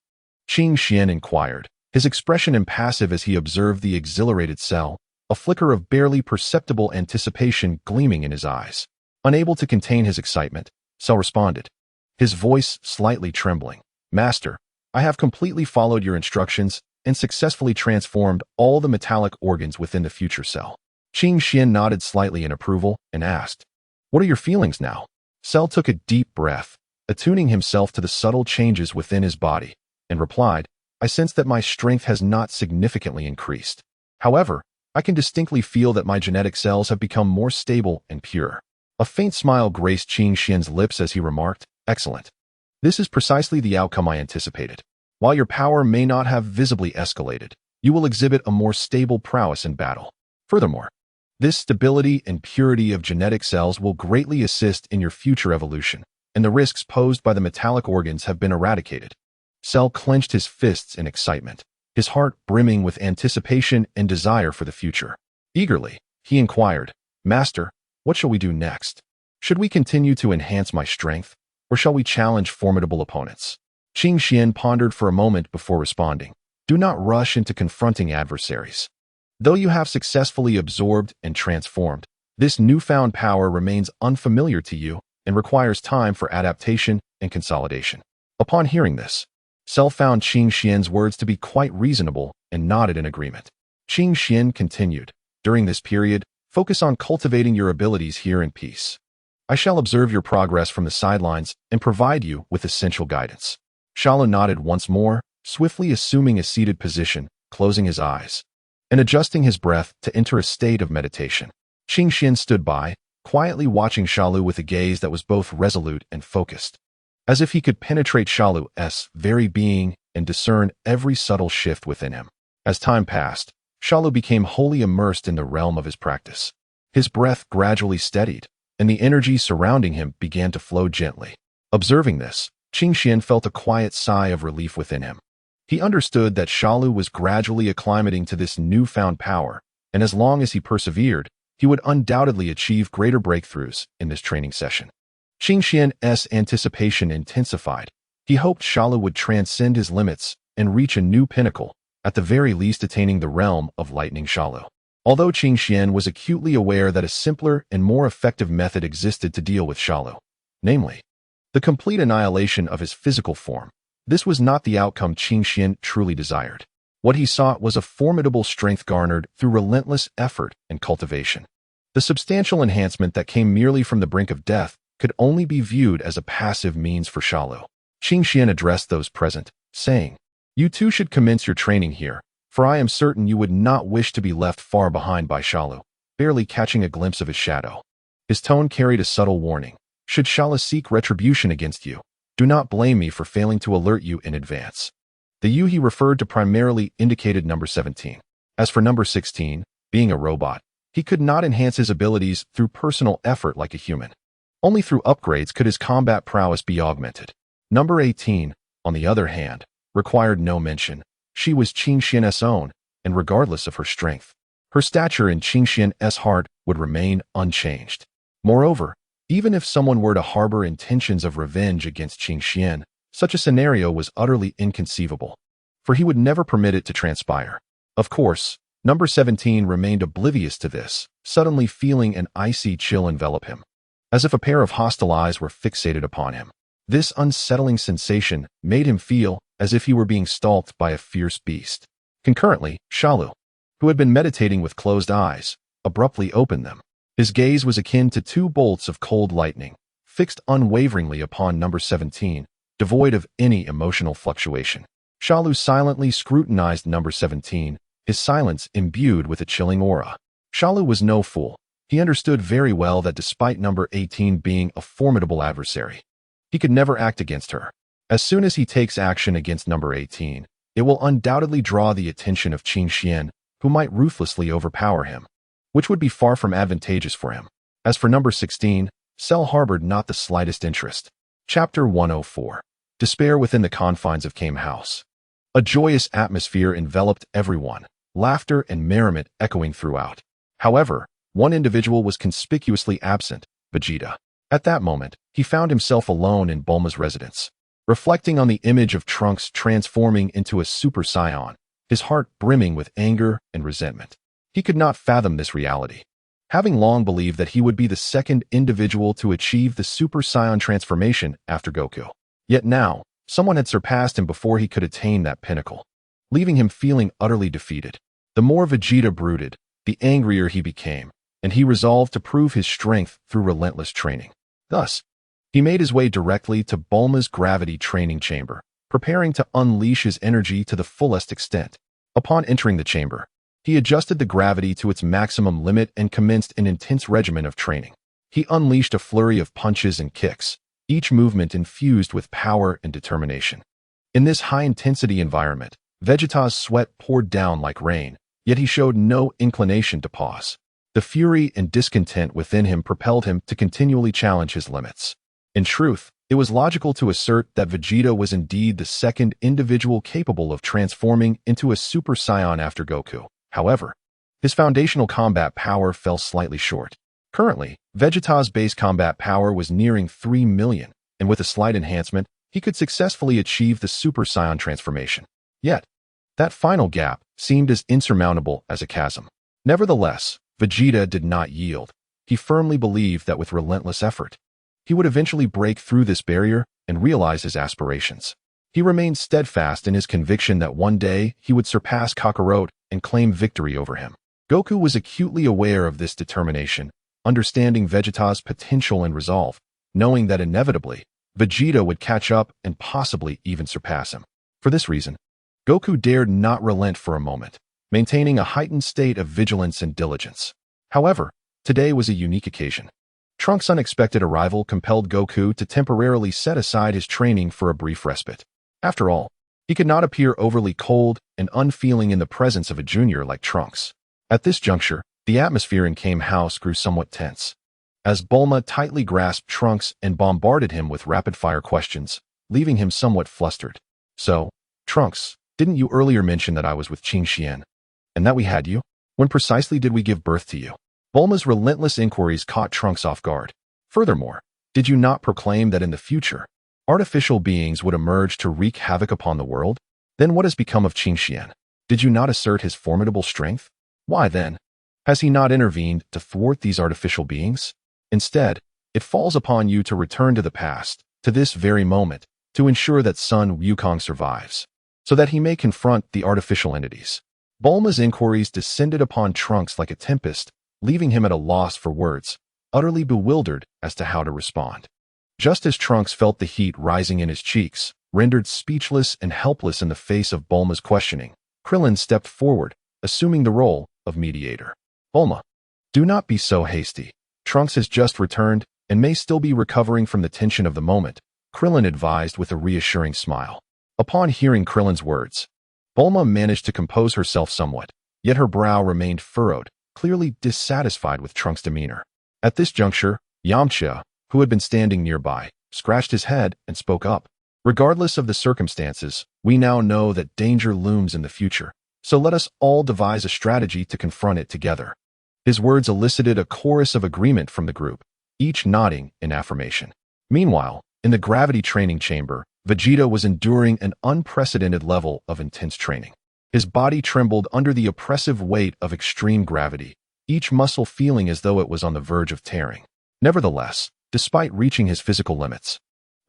Qingxian inquired, his expression impassive as he observed the exhilarated Cell, a flicker of barely perceptible anticipation gleaming in his eyes. Unable to contain his excitement, Cell responded, his voice slightly trembling, "Master, I have completely followed your instructions and successfully transformed all the metallic organs within the future Cell." Qingxian nodded slightly in approval and asked, "What are your feelings now?" Cell took a deep breath, attuning himself to the subtle changes within his body, and replied, "I sense that my strength has not significantly increased. However, I can distinctly feel that my genetic cells have become more stable and pure." A faint smile graced Qingxian's lips as he remarked, "Excellent. This is precisely the outcome I anticipated. While your power may not have visibly escalated, you will exhibit a more stable prowess in battle. Furthermore, this stability and purity of genetic cells will greatly assist in your future evolution, and the risks posed by the metallic organs have been eradicated." Cell clenched his fists in excitement, his heart brimming with anticipation and desire for the future. Eagerly, he inquired, "Master, what shall we do next? Should we continue to enhance my strength, or shall we challenge formidable opponents?" Qingxian pondered for a moment before responding, "Do not rush into confronting adversaries. Though you have successfully absorbed and transformed, this newfound power remains unfamiliar to you and requires time for adaptation and consolidation." Upon hearing this, Cell found Qingxian's words to be quite reasonable and nodded in agreement. Qingxian continued, "During this period, focus on cultivating your abilities here in peace. I shall observe your progress from the sidelines and provide you with essential guidance." Shalu nodded once more, swiftly assuming a seated position, closing his eyes, and adjusting his breath to enter a state of meditation. Qingxian stood by, quietly watching Shalu with a gaze that was both resolute and focused, as if he could penetrate Shalu's very being and discern every subtle shift within him. As time passed, Shalu became wholly immersed in the realm of his practice. His breath gradually steadied, and the energy surrounding him began to flow gently. Observing this, Qingxian felt a quiet sigh of relief within him. He understood that Shalu was gradually acclimating to this newfound power, and as long as he persevered, he would undoubtedly achieve greater breakthroughs in this training session. Qingxian's anticipation intensified. He hoped Shalu would transcend his limits and reach a new pinnacle, at the very least attaining the realm of Lightning Shalu. Although Qingxian was acutely aware that a simpler and more effective method existed to deal with Shalu, namely, the complete annihilation of his physical form, this was not the outcome Qingxian truly desired. What he sought was a formidable strength garnered through relentless effort and cultivation. The substantial enhancement that came merely from the brink of death could only be viewed as a passive means for Shalu. Qingxian addressed those present, saying, "You too should commence your training here, for I am certain you would not wish to be left far behind by Shalu," barely catching a glimpse of his shadow. His tone carried a subtle warning. "Should Shalu seek retribution against you, do not blame me for failing to alert you in advance." The you he referred to primarily indicated number 17. As for number 16, being a robot, he could not enhance his abilities through personal effort like a human. Only through upgrades could his combat prowess be augmented. Number 18, on the other hand, required no mention. She was Qingxian's own, and regardless of her strength, her stature in Qingxian's heart would remain unchanged. Moreover, even if someone were to harbor intentions of revenge against Qingxian, such a scenario was utterly inconceivable, for he would never permit it to transpire. Of course, number 17 remained oblivious to this, suddenly feeling an icy chill envelop him, as if a pair of hostile eyes were fixated upon him. This unsettling sensation made him feel as if he were being stalked by a fierce beast. Concurrently, Shalu, who had been meditating with closed eyes, abruptly opened them. His gaze was akin to two bolts of cold lightning, fixed unwaveringly upon number 17, devoid of any emotional fluctuation. Shalu silently scrutinized number 17, his silence imbued with a chilling aura. Shalu was no fool. He understood very well that despite number 18 being a formidable adversary, he could never act against her. As soon as he takes action against number 18, it will undoubtedly draw the attention of Qingxian, who might ruthlessly overpower him, which would be far from advantageous for him. As for number 16, Cell harbored not the slightest interest. Chapter 104. Despair within the confines of Kame House. A joyous atmosphere enveloped everyone, laughter and merriment echoing throughout. However, one individual was conspicuously absent, Vegeta. At that moment, he found himself alone in Bulma's residence. Reflecting on the image of Trunks transforming into a Super Saiyan, his heart brimming with anger and resentment. He could not fathom this reality. Having long believed that he would be the second individual to achieve the Super Saiyan transformation after Goku. Yet now, someone had surpassed him before he could attain that pinnacle, leaving him feeling utterly defeated. The more Vegeta brooded, the angrier he became, and he resolved to prove his strength through relentless training. Thus, he made his way directly to Bulma's gravity training chamber, preparing to unleash his energy to the fullest extent. Upon entering the chamber, he adjusted the gravity to its maximum limit and commenced an intense regimen of training. He unleashed a flurry of punches and kicks, each movement infused with power and determination. In this high-intensity environment, Vegeta's sweat poured down like rain, yet he showed no inclination to pause. The fury and discontent within him propelled him to continually challenge his limits. In truth, it was logical to assert that Vegeta was indeed the second individual capable of transforming into a Super Saiyan after Goku. However, his foundational combat power fell slightly short. Currently, Vegeta's base combat power was nearing 3 million, and with a slight enhancement, he could successfully achieve the Super Saiyan transformation. Yet, that final gap seemed as insurmountable as a chasm. Nevertheless, Vegeta did not yield. He firmly believed that with relentless effort, he would eventually break through this barrier and realize his aspirations. He remained steadfast in his conviction that one day he would surpass Kakarot and claim victory over him. Goku was acutely aware of this determination, understanding Vegeta's potential and resolve, knowing that inevitably, Vegeta would catch up and possibly even surpass him. For this reason, Goku dared not relent for a moment, maintaining a heightened state of vigilance and diligence. However, today was a unique occasion. Trunks' unexpected arrival compelled Goku to temporarily set aside his training for a brief respite. After all, he could not appear overly cold and unfeeling in the presence of a junior like Trunks. At this juncture, the atmosphere in Kame House grew somewhat tense. As Bulma tightly grasped Trunks and bombarded him with rapid-fire questions, leaving him somewhat flustered. So, Trunks, didn't you earlier mention that I was with Qing Xian? And that we had you? When precisely did we give birth to you? Bulma's relentless inquiries caught Trunks off guard. Furthermore, did you not proclaim that in the future, artificial beings would emerge to wreak havoc upon the world? Then what has become of Qing Xian? Did you not assert his formidable strength? Why then? Has he not intervened to thwart these artificial beings? Instead, it falls upon you to return to the past, to this very moment, to ensure that son Wukong survives, so that he may confront the artificial entities. Bulma's inquiries descended upon Trunks like a tempest, leaving him at a loss for words, utterly bewildered as to how to respond. Just as Trunks felt the heat rising in his cheeks, rendered speechless and helpless in the face of Bulma's questioning, Krillin stepped forward, assuming the role of mediator. Bulma, do not be so hasty. Trunks has just returned and may still be recovering from the tension of the moment, Krillin advised with a reassuring smile. Upon hearing Krillin's words, Bulma managed to compose herself somewhat, yet her brow remained furrowed, clearly dissatisfied with Trunks' demeanor. At this juncture, Yamcha, who had been standing nearby, scratched his head and spoke up. Regardless of the circumstances, we now know that danger looms in the future, so let us all devise a strategy to confront it together. His words elicited a chorus of agreement from the group, each nodding in affirmation. Meanwhile, in the gravity training chamber, Vegeta was enduring an unprecedented level of intense training. His body trembled under the oppressive weight of extreme gravity, each muscle feeling as though it was on the verge of tearing. Nevertheless, despite reaching his physical limits,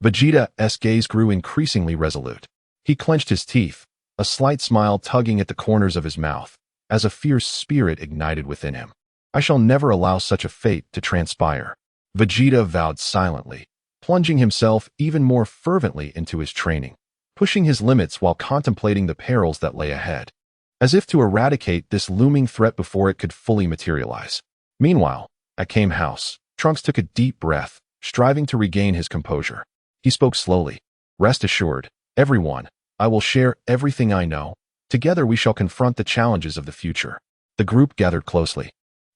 Vegeta's gaze grew increasingly resolute. He clenched his teeth, a slight smile tugging at the corners of his mouth, as a fierce spirit ignited within him. I shall never allow such a fate to transpire, Vegeta vowed silently, plunging himself even more fervently into his training, pushing his limits while contemplating the perils that lay ahead, as if to eradicate this looming threat before it could fully materialize. Meanwhile, at Kame House, Trunks took a deep breath, striving to regain his composure. He spoke slowly. Rest assured, everyone, I will share everything I know. Together we shall confront the challenges of the future. The group gathered closely,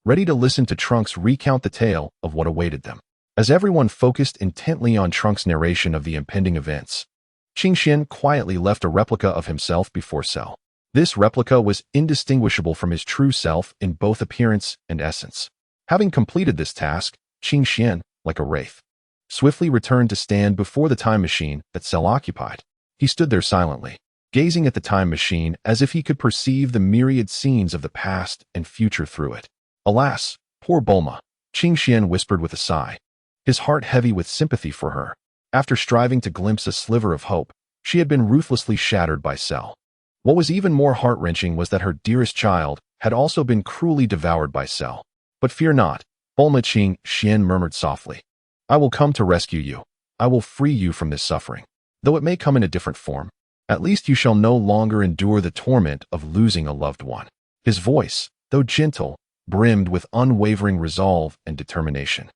ready to listen to Trunks recount the tale of what awaited them. As everyone focused intently on Trunks' narration of the impending events, Qing Xian quietly left a replica of himself before Cell. This replica was indistinguishable from his true self in both appearance and essence. Having completed this task, Qing Xian, like a wraith, swiftly returned to stand before the time machine that Cell occupied. He stood there silently, gazing at the time machine as if he could perceive the myriad scenes of the past and future through it. Alas, poor Bulma, Qing Xian whispered with a sigh, his heart heavy with sympathy for her. After striving to glimpse a sliver of hope, she had been ruthlessly shattered by Cell. What was even more heart-wrenching was that her dearest child had also been cruelly devoured by Cell. But fear not, Bulma, Qing Xian murmured softly. I will come to rescue you. I will free you from this suffering. Though it may come in a different form, at least you shall no longer endure the torment of losing a loved one. His voice, though gentle, brimmed with unwavering resolve and determination.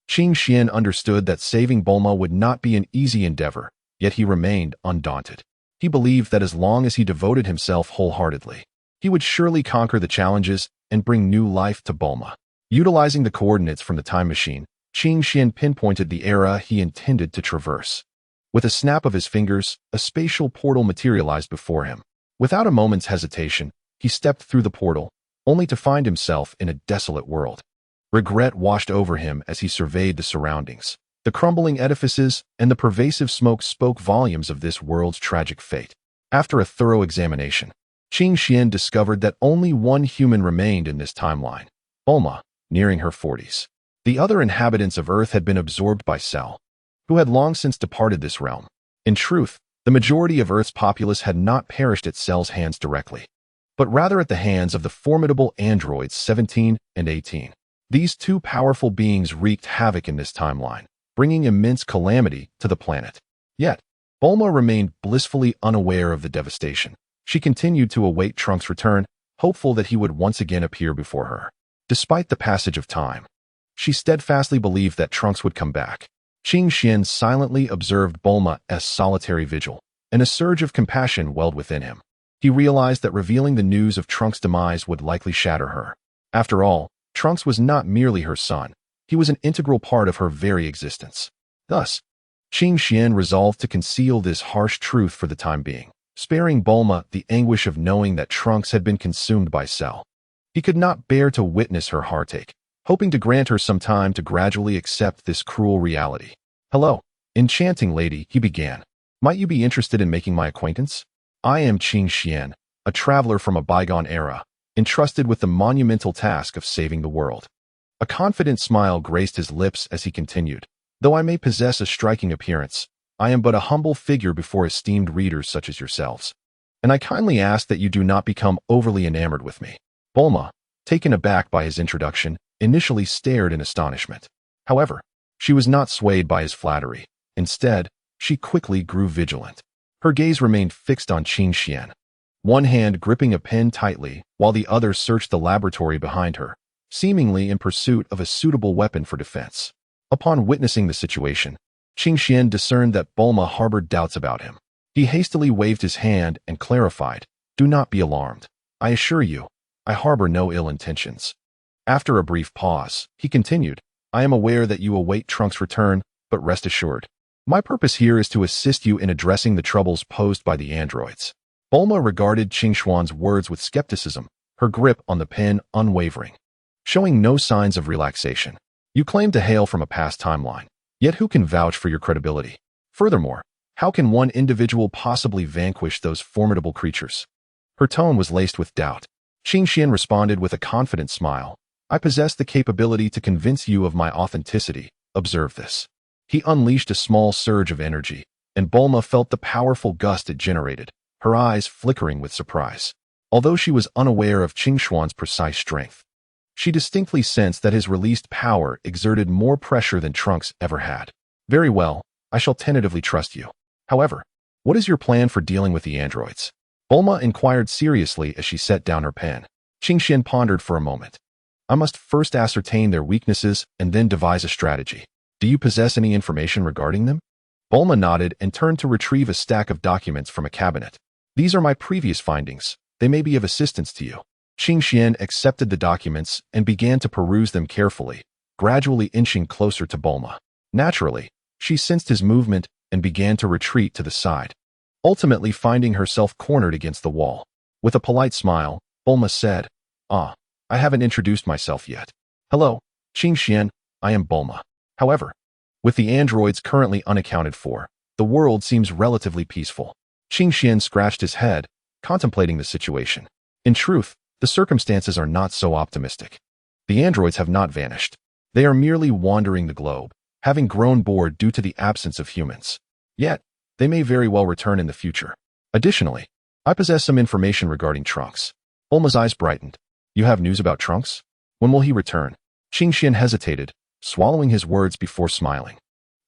Qing Xian understood that saving Bulma would not be an easy endeavor, yet he remained undaunted. He believed that as long as he devoted himself wholeheartedly, he would surely conquer the challenges and bring new life to Bulma. Utilizing the coordinates from the time machine, Qing Xian pinpointed the era he intended to traverse. With a snap of his fingers, a spatial portal materialized before him. Without a moment's hesitation, he stepped through the portal, only to find himself in a desolate world. Regret washed over him as he surveyed the surroundings. The crumbling edifices and the pervasive smoke spoke volumes of this world's tragic fate. After a thorough examination, Qing Xian discovered that only one human remained in this timeline, Bulma, nearing her 40s. The other inhabitants of Earth had been absorbed by Cell, who had long since departed this realm. In truth, the majority of Earth's populace had not perished at Cell's hands directly, but rather at the hands of the formidable androids 17 and 18. These two powerful beings wreaked havoc in this timeline, bringing immense calamity to the planet. Yet, Bulma remained blissfully unaware of the devastation. She continued to await Trunks' return, hopeful that he would once again appear before her. Despite the passage of time, she steadfastly believed that Trunks would come back. Qing Xian silently observed Bulma's solitary vigil, and a surge of compassion welled within him. He realized that revealing the news of Trunks' demise would likely shatter her. After all, Trunks was not merely her son. He was an integral part of her very existence. Thus, Qing Xian resolved to conceal this harsh truth for the time being, sparing Bulma the anguish of knowing that Trunks had been consumed by Cell. He could not bear to witness her heartache, hoping to grant her some time to gradually accept this cruel reality. "Hello, enchanting lady," he began. "Might you be interested in making my acquaintance? I am Qing Xian, a traveler from a bygone era, entrusted with the monumental task of saving the world." A confident smile graced his lips as he continued. "Though I may possess a striking appearance, I am but a humble figure before esteemed readers such as yourselves. And I kindly ask that you do not become overly enamored with me." Bulma, taken aback by his introduction, initially stared in astonishment. However, she was not swayed by his flattery. Instead, she quickly grew vigilant. Her gaze remained fixed on Qing Xian, one hand gripping a pen tightly while the other searched the laboratory behind her, seemingly in pursuit of a suitable weapon for defense. Upon witnessing the situation, Qing Xian discerned that Bulma harbored doubts about him. He hastily waved his hand and clarified, "Do not be alarmed. I assure you, I harbor no ill intentions." After a brief pause, he continued, "I am aware that you await Trunks' return, but rest assured, my purpose here is to assist you in addressing the troubles posed by the androids." Bulma regarded Qing Xuan's words with skepticism, her grip on the pen unwavering, showing no signs of relaxation. "You claim to hail from a past timeline, yet who can vouch for your credibility? Furthermore, how can one individual possibly vanquish those formidable creatures?" Her tone was laced with doubt. Qing Xian responded with a confident smile, "I possess the capability to convince you of my authenticity. Observe this." He unleashed a small surge of energy, and Bulma felt the powerful gust it generated, her eyes flickering with surprise. Although she was unaware of Qing Xuan's precise strength, she distinctly sensed that his released power exerted more pressure than Trunks ever had. "Very well, I shall tentatively trust you. However, what is your plan for dealing with the androids?" Bulma inquired seriously as she set down her pen. Qing Xian pondered for a moment. "I must first ascertain their weaknesses and then devise a strategy. Do you possess any information regarding them?" Bulma nodded and turned to retrieve a stack of documents from a cabinet. "These are my previous findings. They may be of assistance to you." Qing Xian accepted the documents and began to peruse them carefully, gradually inching closer to Bulma. Naturally, she sensed his movement and began to retreat to the side, ultimately finding herself cornered against the wall. With a polite smile, Bulma said, "Ah, I haven't introduced myself yet. Hello, Qing Xian, I am Bulma. However, with the androids currently unaccounted for, the world seems relatively peaceful." Qing Xian scratched his head, contemplating the situation. In truth, the circumstances are not so optimistic. The androids have not vanished. They are merely wandering the globe, having grown bored due to the absence of humans. Yet, they may very well return in the future. Additionally, I possess some information regarding Trunks. Bulma's eyes brightened. "You have news about Trunks? When will he return?" Qing Xian hesitated, swallowing his words before smiling.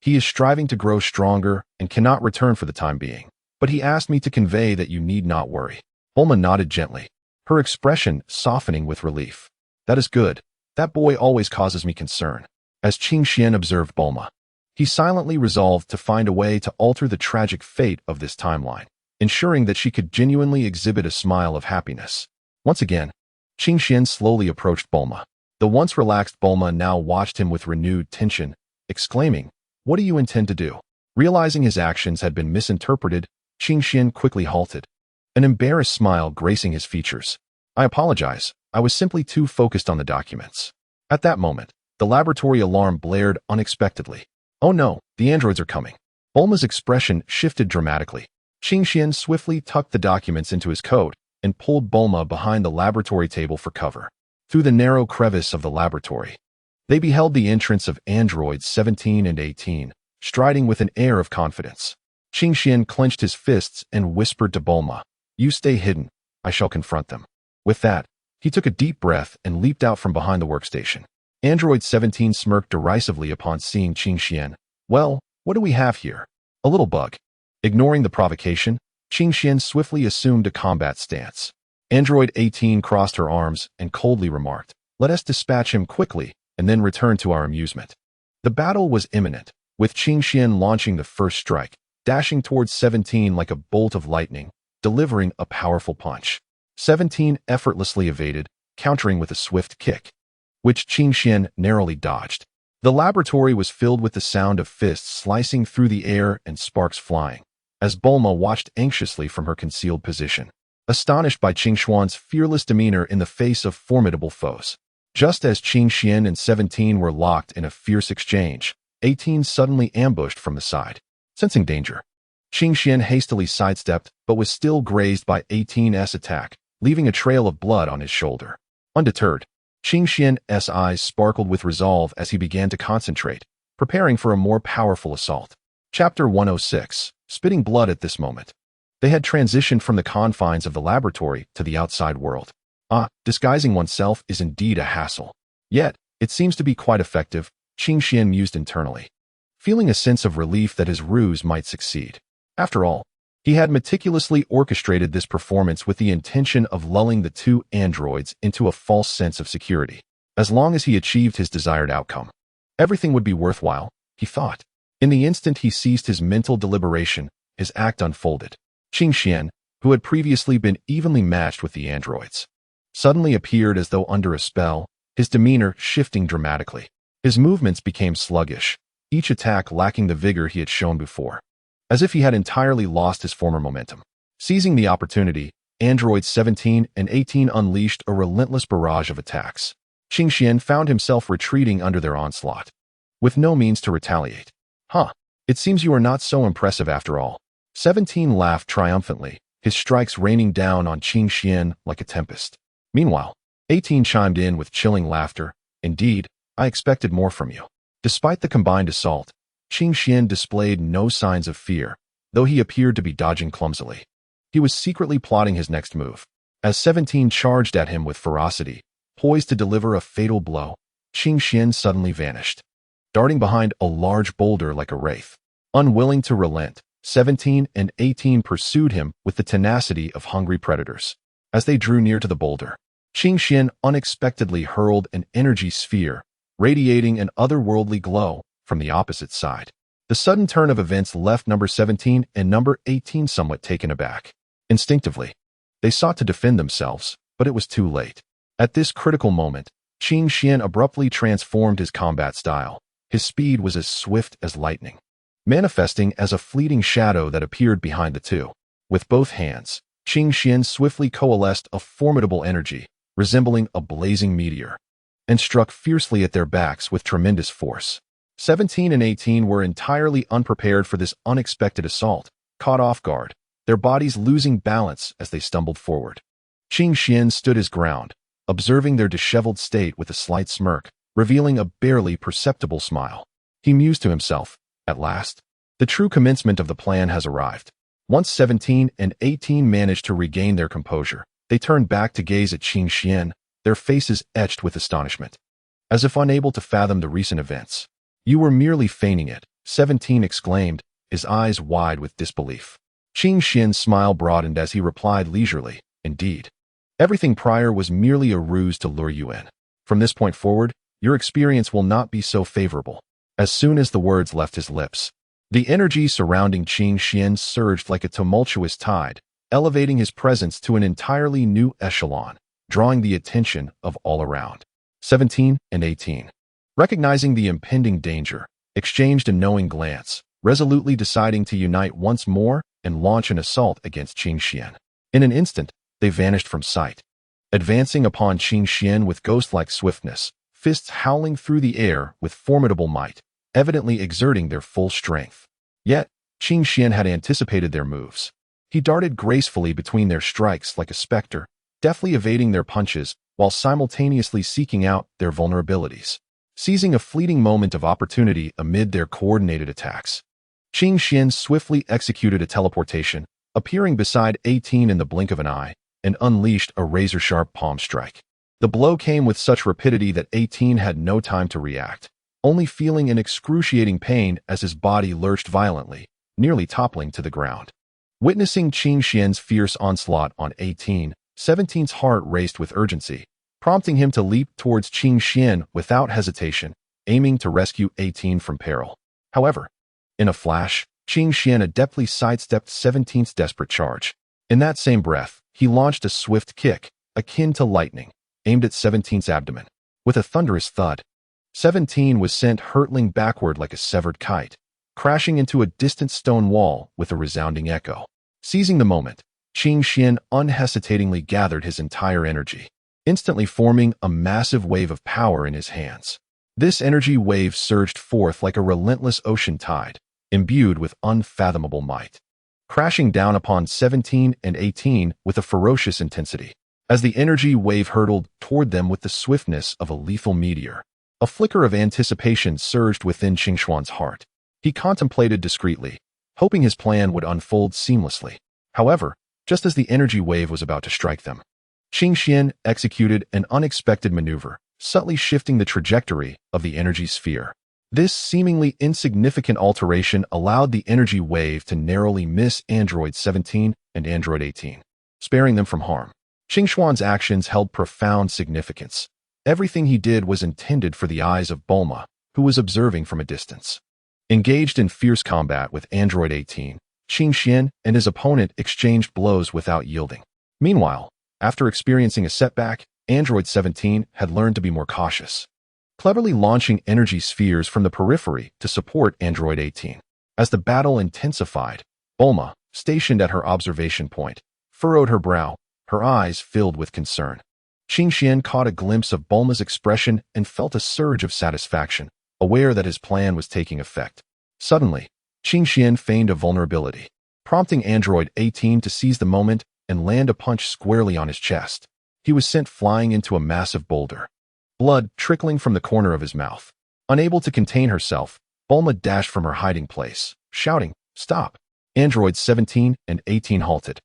"He is striving to grow stronger and cannot return for the time being, but he asked me to convey that you need not worry." Bulma nodded gently, her expression softening with relief. "That is good. That boy always causes me concern." As Qing Xian observed Bulma, he silently resolved to find a way to alter the tragic fate of this timeline, ensuring that she could genuinely exhibit a smile of happiness. Once again, Qing Xian slowly approached Bulma. The once relaxed Bulma now watched him with renewed tension, exclaiming, "What do you intend to do?" Realizing his actions had been misinterpreted, Qing Xian quickly halted, an embarrassed smile gracing his features. "I apologize, I was simply too focused on the documents." At that moment, the laboratory alarm blared unexpectedly. "Oh no, the androids are coming." Bulma's expression shifted dramatically. Qing Xian swiftly tucked the documents into his coat and pulled Bulma behind the laboratory table for cover. Through the narrow crevice of the laboratory, they beheld the entrance of androids 17 and 18, striding with an air of confidence. Qing Xian clenched his fists and whispered to Bulma, "You stay hidden. I shall confront them." With that, he took a deep breath and leaped out from behind the workstation. Android 17 smirked derisively upon seeing Qing Xian. "Well, what do we have here? A little bug." Ignoring the provocation, Qing Xian swiftly assumed a combat stance. Android 18 crossed her arms and coldly remarked, "Let us dispatch him quickly and then return to our amusement." The battle was imminent, with Qing Xian launching the first strike, dashing towards 17 like a bolt of lightning, delivering a powerful punch. 17 effortlessly evaded, countering with a swift kick, which Qin Xian narrowly dodged. The laboratory was filled with the sound of fists slicing through the air and sparks flying, as Bulma watched anxiously from her concealed position, astonished by Qing Xuan's fearless demeanor in the face of formidable foes. Just as Qin Xian and 17 were locked in a fierce exchange, 18 suddenly ambushed from the side. Sensing danger, Qin Xian hastily sidestepped but was still grazed by 18's attack, leaving a trail of blood on his shoulder. Undeterred, Qin Xian's eyes sparkled with resolve as he began to concentrate, preparing for a more powerful assault. Chapter 106. Spitting blood. At this moment, they had transitioned from the confines of the laboratory to the outside world. Disguising oneself is indeed a hassle. Yet, it seems to be quite effective, Qin Xian mused internally, feeling a sense of relief that his ruse might succeed. After all, he had meticulously orchestrated this performance with the intention of lulling the two androids into a false sense of security. As long as he achieved his desired outcome, everything would be worthwhile, he thought. In the instant he ceased his mental deliberation, his act unfolded. Qin Xian, who had previously been evenly matched with the androids, suddenly appeared as though under a spell, his demeanor shifting dramatically. His movements became sluggish, each attack lacking the vigor he had shown before, as if he had entirely lost his former momentum. Seizing the opportunity, androids 17 and 18 unleashed a relentless barrage of attacks. Qin Xian found himself retreating under their onslaught, with no means to retaliate. It seems you are not so impressive after all. 17 laughed triumphantly, his strikes raining down on Qin Xian like a tempest. Meanwhile, 18 chimed in with chilling laughter. Indeed, I expected more from you. Despite the combined assault, Qin Xian displayed no signs of fear, though he appeared to be dodging clumsily. He was secretly plotting his next move. As 17 charged at him with ferocity, poised to deliver a fatal blow, Qin Xian suddenly vanished, darting behind a large boulder like a wraith. Unwilling to relent, 17 and 18 pursued him with the tenacity of hungry predators. As they drew near to the boulder, Qin Xian unexpectedly hurled an energy sphere, radiating an otherworldly glow from the opposite side. The sudden turn of events left number 17 and number 18 somewhat taken aback. Instinctively, they sought to defend themselves, but it was too late. At this critical moment, Qin Xian abruptly transformed his combat style. His speed was as swift as lightning, manifesting as a fleeting shadow that appeared behind the two. With both hands, Qin Xian swiftly coalesced a formidable energy, resembling a blazing meteor, and struck fiercely at their backs with tremendous force. 17 and 18 were entirely unprepared for this unexpected assault, caught off guard, their bodies losing balance as they stumbled forward. Qin Xian stood his ground, observing their disheveled state with a slight smirk, revealing a barely perceptible smile. He mused to himself, at last, the true commencement of the plan has arrived. Once 17 and 18 managed to regain their composure, they turned back to gaze at Qin Xian, their faces etched with astonishment, as if unable to fathom the recent events. You were merely feigning it, 17 exclaimed, his eyes wide with disbelief. Qin Xian's smile broadened as he replied leisurely, indeed. Everything prior was merely a ruse to lure you in. From this point forward, your experience will not be so favorable. As soon as the words left his lips, the energy surrounding Qin Xian surged like a tumultuous tide, elevating his presence to an entirely new echelon, drawing the attention of all around. 17 and 18, recognizing the impending danger, exchanged a knowing glance, resolutely deciding to unite once more and launch an assault against Qin Xian. In an instant, they vanished from sight, advancing upon Qin Xian with ghost-like swiftness, fists howling through the air with formidable might, evidently exerting their full strength. Yet, Qin Xian had anticipated their moves. He darted gracefully between their strikes like a specter, deftly evading their punches while simultaneously seeking out their vulnerabilities. Seizing a fleeting moment of opportunity amid their coordinated attacks, Qin Xian swiftly executed a teleportation, appearing beside 18 in the blink of an eye, and unleashed a razor-sharp palm strike. The blow came with such rapidity that 18 had no time to react, only feeling an excruciating pain as his body lurched violently, nearly toppling to the ground. Witnessing Qin Xian's fierce onslaught on 18, 17's heart raced with urgency, prompting him to leap towards Qin Xian without hesitation, aiming to rescue 18 from peril. However, in a flash, Qin Xian adeptly sidestepped 17's desperate charge. In that same breath, he launched a swift kick, akin to lightning, aimed at 17's abdomen. With a thunderous thud, 17 was sent hurtling backward like a severed kite, crashing into a distant stone wall with a resounding echo. Seizing the moment, Qing Xian unhesitatingly gathered his entire energy, instantly forming a massive wave of power in his hands. This energy wave surged forth like a relentless ocean tide, imbued with unfathomable might, crashing down upon 17 and 18 with a ferocious intensity. As the energy wave hurtled toward them with the swiftness of a lethal meteor, a flicker of anticipation surged within Qingshuan's heart. He contemplated discreetly, hoping his plan would unfold seamlessly. However, just as the energy wave was about to strike them, Qing Xian executed an unexpected maneuver, subtly shifting the trajectory of the energy sphere. This seemingly insignificant alteration allowed the energy wave to narrowly miss Android 17 and Android 18, sparing them from harm. Qingshuan's actions held profound significance. Everything he did was intended for the eyes of Bulma, who was observing from a distance. Engaged in fierce combat with Android 18, Qing Xian and his opponent exchanged blows without yielding. Meanwhile, after experiencing a setback, Android 17 had learned to be more cautious, cleverly launching energy spheres from the periphery to support Android 18. As the battle intensified, Bulma, stationed at her observation point, furrowed her brow, her eyes filled with concern. Qing Xian caught a glimpse of Bulma's expression and felt a surge of satisfaction, aware that his plan was taking effect. Suddenly, Qing Xian feigned a vulnerability, prompting Android 18 to seize the moment and land a punch squarely on his chest. He was sent flying into a massive boulder, blood trickling from the corner of his mouth. Unable to contain herself, Bulma dashed from her hiding place, shouting, "Stop!" Androids 17 and 18 halted,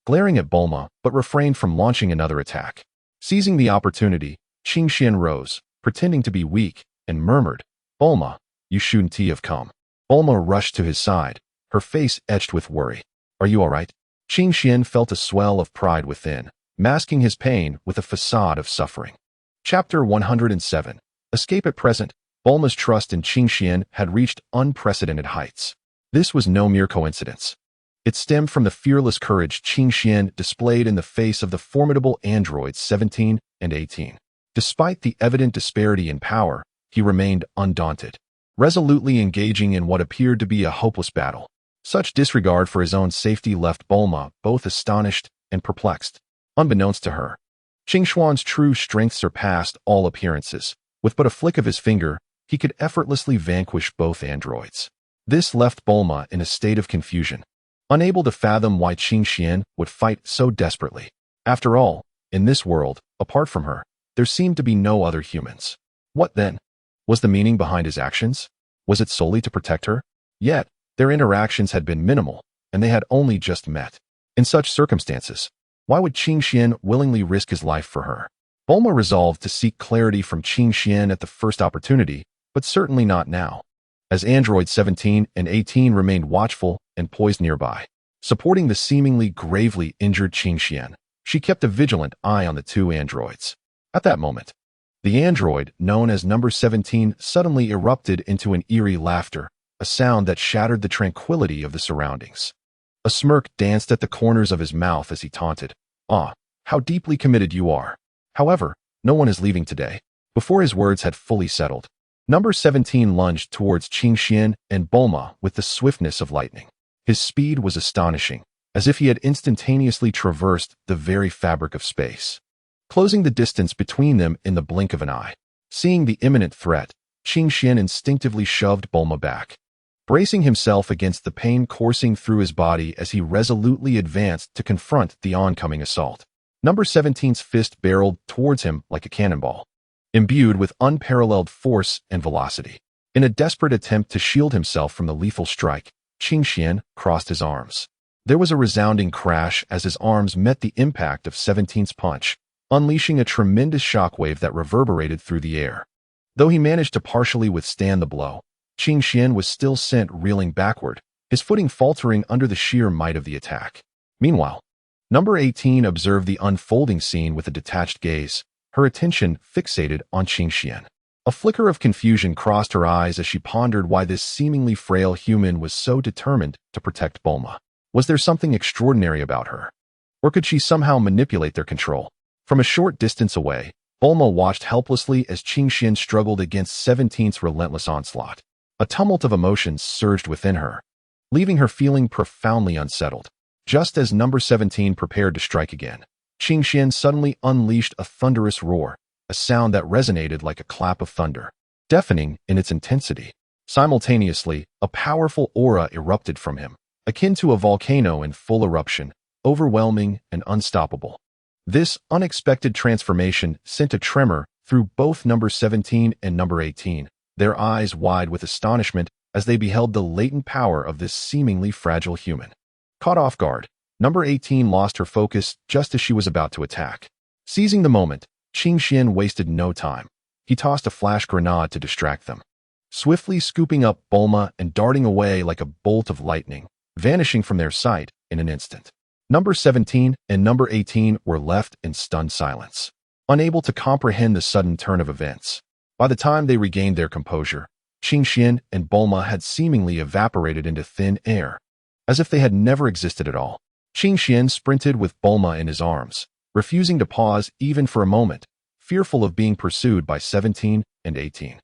glaring at Bulma, but refrained from launching another attack. Seizing the opportunity, Qing Xian rose, pretending to be weak, and murmured, "Bulma, you shouldn't have come." Bulma rushed to his side, her face etched with worry. "Are you all right?" Qing Xian felt a swell of pride within, masking his pain with a facade of suffering. Chapter 107. Escape. At present, Bulma's trust in Qing Xian had reached unprecedented heights. This was no mere coincidence. It stemmed from the fearless courage Qing Xian displayed in the face of the formidable androids 17 and 18. Despite the evident disparity in power, he remained undaunted, resolutely engaging in what appeared to be a hopeless battle. Such disregard for his own safety left Bulma both astonished and perplexed. Unbeknownst to her, Qingshuan's true strength surpassed all appearances. With but a flick of his finger, he could effortlessly vanquish both androids. This left Bulma in a state of confusion, unable to fathom why Qing Xian would fight so desperately. After all, in this world, apart from her, there seemed to be no other humans. What then? Was the meaning behind his actions? Was it solely to protect her? Yet, their interactions had been minimal, and they had only just met. In such circumstances, why would Qing Xian willingly risk his life for her? Bulma resolved to seek clarity from Qing Xian at the first opportunity, but certainly not now. As androids 17 and 18 remained watchful and poised nearby, supporting the seemingly gravely injured Qing Xian, she kept a vigilant eye on the two androids. At that moment, the android, known as number 17, suddenly erupted into an eerie laughter, a sound that shattered the tranquility of the surroundings. A smirk danced at the corners of his mouth as he taunted, "Ah, how deeply committed you are. However, no one is leaving today." Before his words had fully settled, number 17 lunged towards Qing Xian and Bulma with the swiftness of lightning. His speed was astonishing, as if he had instantaneously traversed the very fabric of space, closing the distance between them in the blink of an eye. Seeing the imminent threat, Qing Xian instinctively shoved Bulma back, bracing himself against the pain coursing through his body as he resolutely advanced to confront the oncoming assault. Number 17's fist barreled towards him like a cannonball, imbued with unparalleled force and velocity. In a desperate attempt to shield himself from the lethal strike, Qing Xian crossed his arms. There was a resounding crash as his arms met the impact of 17's punch, unleashing a tremendous shockwave that reverberated through the air. Though he managed to partially withstand the blow, Qing Xian was still sent reeling backward, his footing faltering under the sheer might of the attack. Meanwhile, number 18 observed the unfolding scene with a detached gaze, her attention fixated on Qing Xian. A flicker of confusion crossed her eyes as she pondered why this seemingly frail human was so determined to protect Bulma. Was there something extraordinary about her? Or could she somehow manipulate their control? From a short distance away, Bulma watched helplessly as Qingxian struggled against 17's relentless onslaught. A tumult of emotions surged within her, leaving her feeling profoundly unsettled. Just as number 17 prepared to strike again, Qingxian suddenly unleashed a thunderous roar, a sound that resonated like a clap of thunder, deafening in its intensity. Simultaneously, a powerful aura erupted from him, akin to a volcano in full eruption, overwhelming and unstoppable. This unexpected transformation sent a tremor through both number 17 and number 18, their eyes wide with astonishment as they beheld the latent power of this seemingly fragile human. Caught off guard, number 18 lost her focus just as she was about to attack. Seizing the moment, Qingxian wasted no time. He tossed a flash grenade to distract them, swiftly scooping up Bulma and darting away like a bolt of lightning, vanishing from their sight in an instant. Number 17 and number 18 were left in stunned silence, unable to comprehend the sudden turn of events. By the time they regained their composure, Qingxian and Bulma had seemingly evaporated into thin air, as if they had never existed at all. Qingxian sprinted with Bulma in his arms, refusing to pause even for a moment, fearful of being pursued by 17 and 18.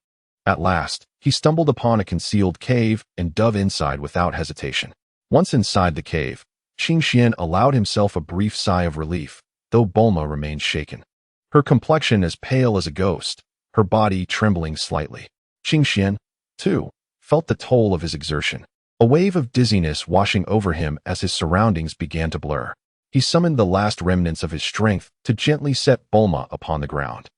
At last, he stumbled upon a concealed cave and dove inside without hesitation. Once inside the cave, Qingxian allowed himself a brief sigh of relief, though Bulma remained shaken. Her complexion as pale as a ghost, her body trembling slightly. Qingxian, too, felt the toll of his exertion, a wave of dizziness washing over him as his surroundings began to blur. He summoned the last remnants of his strength to gently set Bulma upon the ground,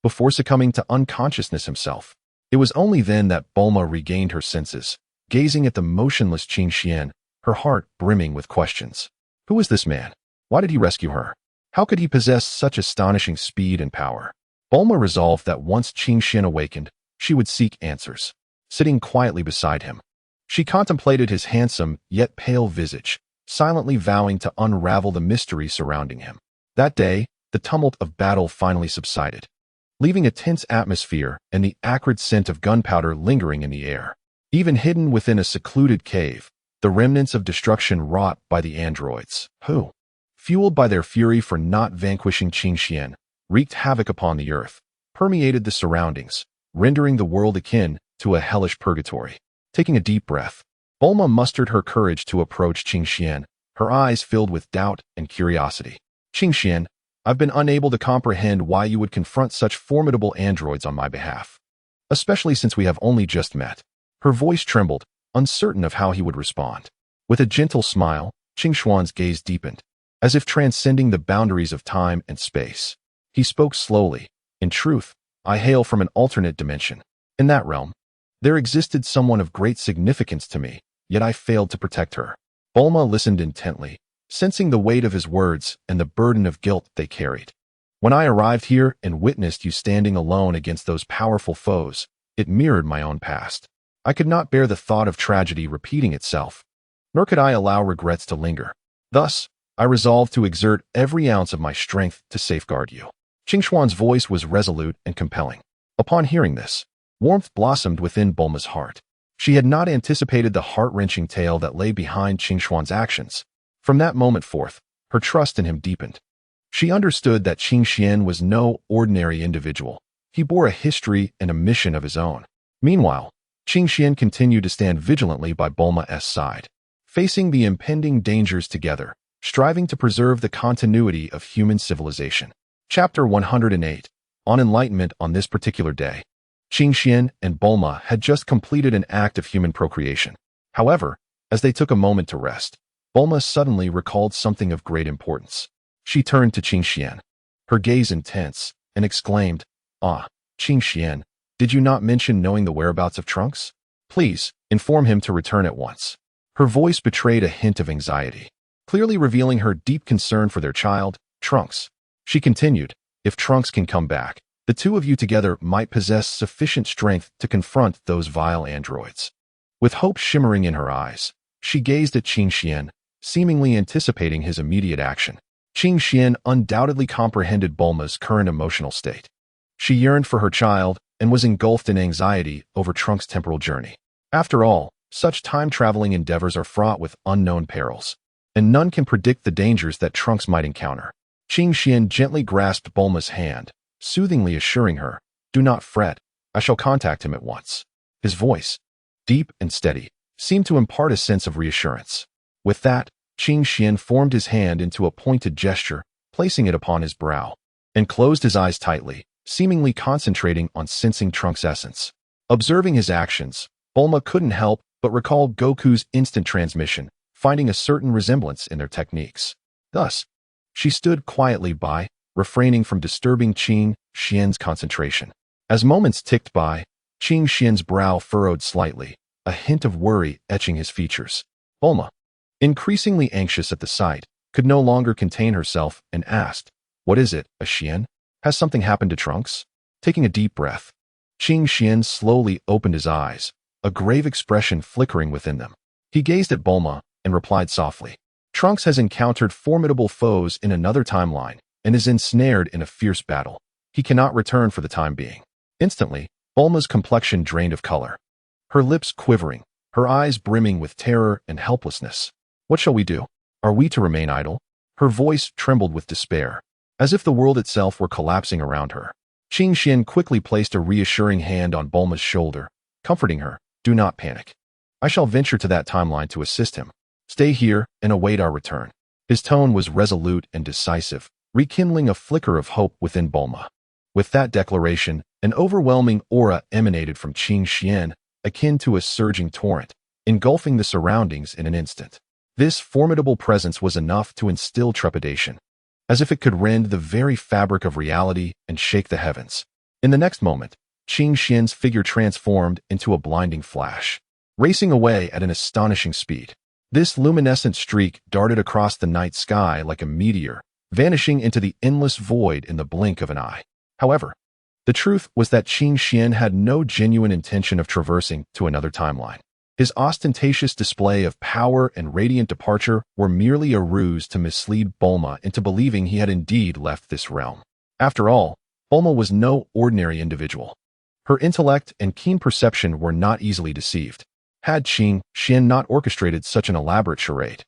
before succumbing to unconsciousness himself. It was only then that Bulma regained her senses, gazing at the motionless Qingxian, her heart brimming with questions. Who was this man? Why did he rescue her? How could he possess such astonishing speed and power? Bulma resolved that once Qingxian awakened, she would seek answers. Sitting quietly beside him, she contemplated his handsome yet pale visage, silently vowing to unravel the mystery surrounding him. That day, the tumult of battle finally subsided, leaving a tense atmosphere and the acrid scent of gunpowder lingering in the air. Even hidden within a secluded cave, the remnants of destruction wrought by the androids, who, fueled by their fury for not vanquishing Qingxian, wreaked havoc upon the earth, permeated the surroundings, rendering the world akin to a hellish purgatory. Taking a deep breath, Bulma mustered her courage to approach Qingxian, her eyes filled with doubt and curiosity. Qingxian, I've been unable to comprehend why you would confront such formidable androids on my behalf, especially since we have only just met. Her voice trembled, uncertain of how he would respond. With a gentle smile, Qingxuan's gaze deepened, as if transcending the boundaries of time and space. He spoke slowly. In truth, I hail from an alternate dimension. In that realm, there existed someone of great significance to me, yet I failed to protect her. Bulma listened intently, sensing the weight of his words and the burden of guilt they carried. When I arrived here and witnessed you standing alone against those powerful foes, it mirrored my own past. I could not bear the thought of tragedy repeating itself, nor could I allow regrets to linger. Thus, I resolved to exert every ounce of my strength to safeguard you. Qingxuan's voice was resolute and compelling. Upon hearing this, warmth blossomed within Bulma's heart. She had not anticipated the heart-wrenching tale that lay behind Qingxuan's actions. From that moment forth, her trust in him deepened. She understood that Qingxian was no ordinary individual. He bore a history and a mission of his own. Meanwhile, Qingxian continued to stand vigilantly by Bulma's side, facing the impending dangers together, striving to preserve the continuity of human civilization. Chapter 108. On Enlightenment. On this particular day, Qingxian and Bulma had just completed an act of human procreation. However, as they took a moment to rest, Bulma suddenly recalled something of great importance. She turned to Qingxian, her gaze intense, and exclaimed, "Ah, Qingxian, did you not mention knowing the whereabouts of Trunks? Please, inform him to return at once." Her voice betrayed a hint of anxiety, clearly revealing her deep concern for their child, Trunks. She continued, "If Trunks can come back, the two of you together might possess sufficient strength to confront those vile androids." With hope shimmering in her eyes, she gazed at Qingxian, seemingly anticipating his immediate action. Qingxian undoubtedly comprehended Bulma's current emotional state. She yearned for her child and was engulfed in anxiety over Trunks' temporal journey. After all, such time-traveling endeavors are fraught with unknown perils. and none can predict the dangers that Trunks might encounter. Qing Xian gently grasped Bulma's hand, soothingly assuring her, "Do not fret, I shall contact him at once." His voice, deep and steady, seemed to impart a sense of reassurance. With that, Qing Xian formed his hand into a pointed gesture, placing it upon his brow, and closed his eyes tightly, seemingly concentrating on sensing Trunks' essence. Observing his actions, Bulma couldn't help but recall Goku's instant transmission, finding a certain resemblance in their techniques. Thus, she stood quietly by, refraining from disturbing Qing Xian's concentration. As moments ticked by, Qing Xian's brow furrowed slightly, a hint of worry etching his features. Bulma, increasingly anxious at the sight, could no longer contain herself and asked, "What is it, Xian? Has something happened to Trunks?" Taking a deep breath, Qing Xian slowly opened his eyes, a grave expression flickering within them. He gazed at Bulma and replied softly, "Trunks has encountered formidable foes in another timeline and is ensnared in a fierce battle. He cannot return for the time being." Instantly, Bulma's complexion drained of color, her lips quivering, her eyes brimming with terror and helplessness. "What shall we do? Are we to remain idle?" Her voice trembled with despair, as if the world itself were collapsing around her. Qing Xian quickly placed a reassuring hand on Bulma's shoulder, comforting her, "Do not panic. I shall venture to that timeline to assist him. Stay here and await our return." His tone was resolute and decisive, rekindling a flicker of hope within Bulma. With that declaration, an overwhelming aura emanated from Qing Xian, akin to a surging torrent, engulfing the surroundings in an instant. This formidable presence was enough to instill trepidation, as if it could rend the very fabric of reality and shake the heavens. In the next moment, Qing Xian's figure transformed into a blinding flash, racing away at an astonishing speed. This luminescent streak darted across the night sky like a meteor, vanishing into the endless void in the blink of an eye. However, the truth was that Qing Xian had no genuine intention of traversing to another timeline. His ostentatious display of power and radiant departure were merely a ruse to mislead Bulma into believing he had indeed left this realm. After all, Bulma was no ordinary individual. Her intellect and keen perception were not easily deceived. Had Qing Xian not orchestrated such an elaborate charade,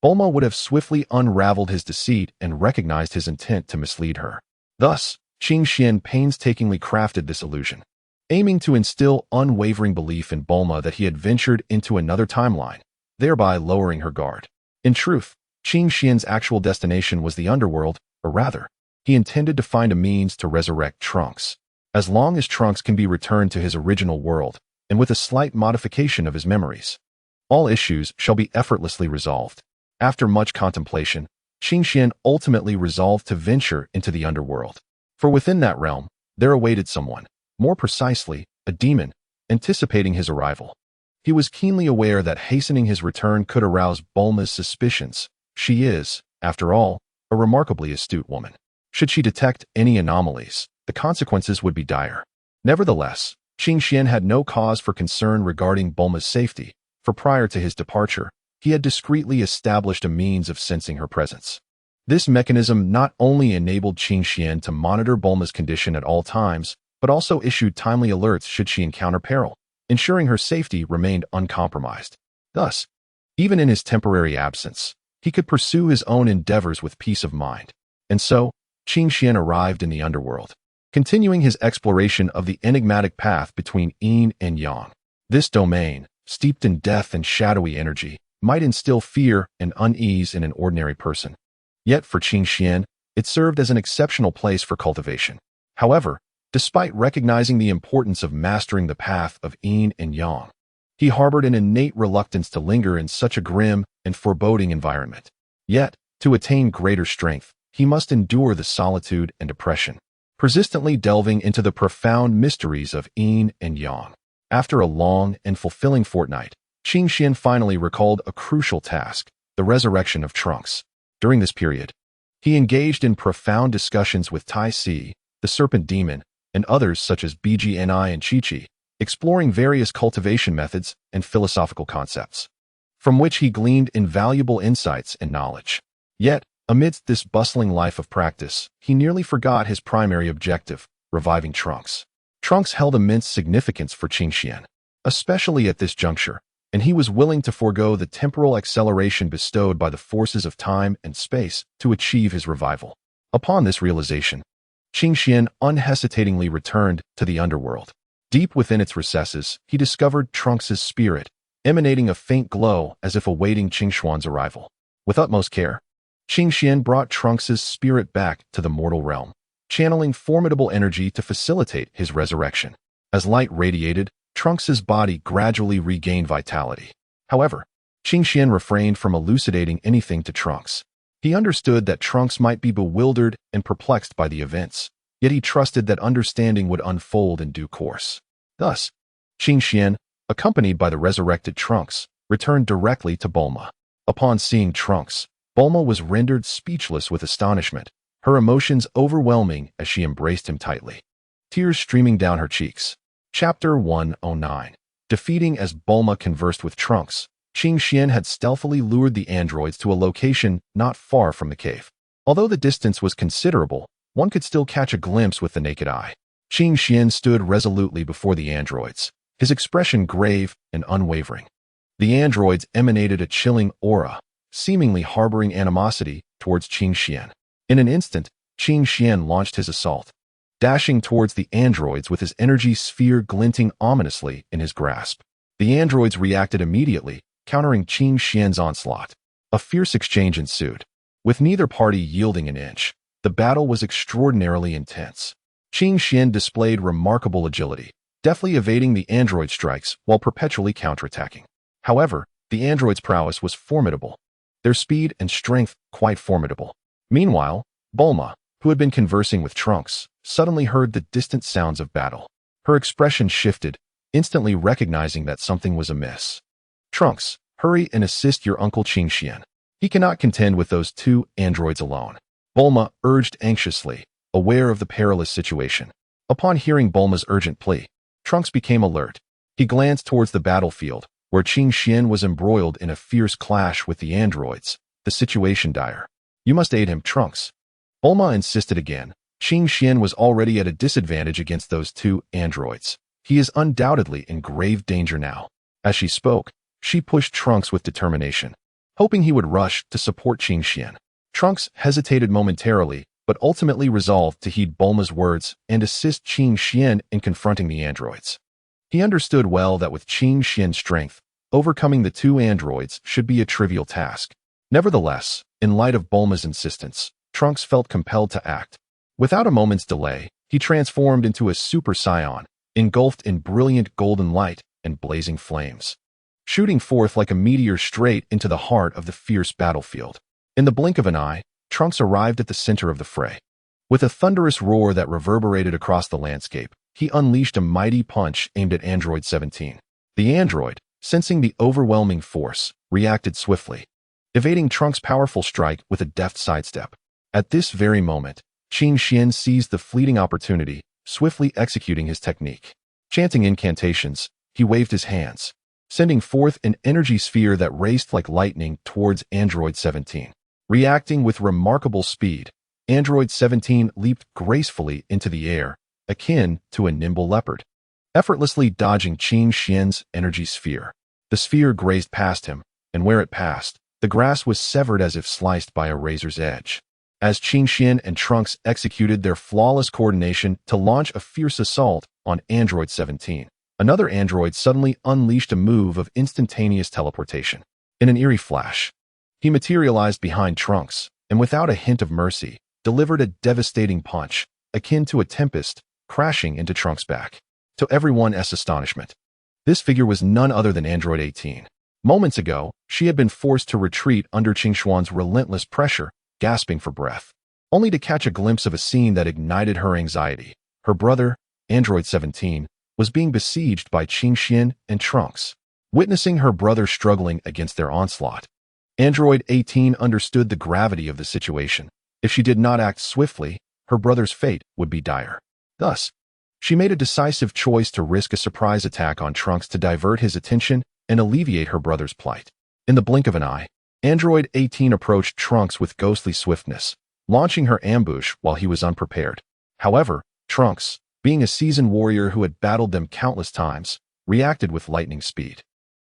Bulma would have swiftly unraveled his deceit and recognized his intent to mislead her. Thus, Qing Xian painstakingly crafted this illusion, aiming to instill unwavering belief in Bulma that he had ventured into another timeline, thereby lowering her guard. In truth, Qing Xian's actual destination was the underworld, or rather, he intended to find a means to resurrect Trunks. As long as Trunks can be returned to his original world, and with a slight modification of his memories, all issues shall be effortlessly resolved. After much contemplation, Qing Xian ultimately resolved to venture into the underworld. For within that realm, there awaited someone, more precisely, a demon, anticipating his arrival. He was keenly aware that hastening his return could arouse Bulma's suspicions. She is, after all, a remarkably astute woman. Should she detect any anomalies, the consequences would be dire. Nevertheless, Qing Xian had no cause for concern regarding Bulma's safety, for prior to his departure, he had discreetly established a means of sensing her presence. This mechanism not only enabled Qing Xian to monitor Bulma's condition at all times, but also issued timely alerts should she encounter peril, ensuring her safety remained uncompromised. Thus, even in his temporary absence, he could pursue his own endeavors with peace of mind. And so, Qing Xian arrived in the underworld, continuing his exploration of the enigmatic path between yin and yang. This domain, steeped in death and shadowy energy, might instill fear and unease in an ordinary person. Yet for Qing Xian, it served as an exceptional place for cultivation. However, despite recognizing the importance of mastering the path of yin and yang, he harbored an innate reluctance to linger in such a grim and foreboding environment. Yet, to attain greater strength, he must endure the solitude and depression, persistently delving into the profound mysteries of yin and yang. After a long and fulfilling fortnight, Qing Xian finally recalled a crucial task, the resurrection of Trunks. During this period, he engaged in profound discussions with Tai Si, the serpent demon, and others such as BGNI and Chi-Chi, exploring various cultivation methods and philosophical concepts, from which he gleaned invaluable insights and knowledge. Yet, amidst this bustling life of practice, he nearly forgot his primary objective, reviving Trunks. Trunks held immense significance for Qing Xian. Especially at this juncture, and he was willing to forego the temporal acceleration bestowed by the forces of time and space to achieve his revival. Upon this realization, Qingxian unhesitatingly returned to the underworld. Deep within its recesses, he discovered Trunks' spirit, emanating a faint glow as if awaiting Qingxuan's arrival. With utmost care, Qingxian brought Trunks' spirit back to the mortal realm, channeling formidable energy to facilitate his resurrection. As light radiated, Trunks' body gradually regained vitality. However, Qingxian refrained from elucidating anything to Trunks. He understood that Trunks might be bewildered and perplexed by the events, yet he trusted that understanding would unfold in due course. Thus, Qingxian, accompanied by the resurrected Trunks, returned directly to Bulma. Upon seeing Trunks, Bulma was rendered speechless with astonishment, her emotions overwhelming as she embraced him tightly, tears streaming down her cheeks. Chapter 109. Defeating. As Bulma conversed with Trunks, Qingxian had stealthily lured the androids to a location not far from the cave. Although the distance was considerable, one could still catch a glimpse with the naked eye. Qingxian stood resolutely before the androids, his expression grave and unwavering. The androids emanated a chilling aura, seemingly harboring animosity towards Qingxian. In an instant, Qingxian launched his assault, dashing towards the androids with his energy sphere glinting ominously in his grasp. The androids reacted immediately, countering Qingxian's onslaught. A fierce exchange ensued. With neither party yielding an inch, the battle was extraordinarily intense. Qingxian displayed remarkable agility, deftly evading the android strikes while perpetually counterattacking. However, the androids' prowess was formidable, their speed and strength quite formidable. Meanwhile, Bulma, who had been conversing with Trunks, suddenly heard the distant sounds of battle. Her expression shifted, instantly recognizing that something was amiss. "Trunks, hurry and assist your uncle Qingxian. He cannot contend with those two androids alone," Bulma urged anxiously, aware of the perilous situation. Upon hearing Bulma's urgent plea, Trunks became alert. He glanced towards the battlefield, where Qingxian was embroiled in a fierce clash with the androids, the situation dire. "You must aid him, Trunks," Bulma insisted again. Qingxian was already at a disadvantage against those two androids. He is undoubtedly in grave danger now. As she spoke, she pushed Trunks with determination, hoping he would rush to support Qingxian. Trunks hesitated momentarily, but ultimately resolved to heed Bulma's words and assist Qingxian in confronting the androids. He understood well that with Qingxian's strength, overcoming the two androids should be a trivial task. Nevertheless, in light of Bulma's insistence, Trunks felt compelled to act. Without a moment's delay, he transformed into a Super Saiyan, engulfed in brilliant golden light and blazing flames, shooting forth like a meteor straight into the heart of the fierce battlefield. In the blink of an eye, Trunks arrived at the center of the fray. With a thunderous roar that reverberated across the landscape, he unleashed a mighty punch aimed at Android 17. The android, sensing the overwhelming force, reacted swiftly, evading Trunks' powerful strike with a deft sidestep. At this very moment, Qingxian seized the fleeting opportunity, swiftly executing his technique. Chanting incantations, he waved his hands, sending forth an energy sphere that raced like lightning towards Android 17. Reacting with remarkable speed, Android 17 leaped gracefully into the air, akin to a nimble leopard, effortlessly dodging Qingxian's energy sphere. The sphere grazed past him, and where it passed, the grass was severed as if sliced by a razor's edge. As Qingxian and Trunks executed their flawless coordination to launch a fierce assault on Android 17, another android suddenly unleashed a move of instantaneous teleportation. In an eerie flash, he materialized behind Trunks, and without a hint of mercy, delivered a devastating punch, akin to a tempest, crashing into Trunks' back. To everyone's astonishment, this figure was none other than Android 18. Moments ago, she had been forced to retreat under Qingxuan's relentless pressure, gasping for breath, only to catch a glimpse of a scene that ignited her anxiety. Her brother, Android 17, was being besieged by Qingxian and Trunks. Witnessing her brother struggling against their onslaught, Android 18 understood the gravity of the situation. If she did not act swiftly, her brother's fate would be dire. Thus, she made a decisive choice to risk a surprise attack on Trunks to divert his attention and alleviate her brother's plight. In the blink of an eye, Android 18 approached Trunks with ghostly swiftness, launching her ambush while he was unprepared. However, Trunks, being a seasoned warrior who had battled them countless times, reacted with lightning speed.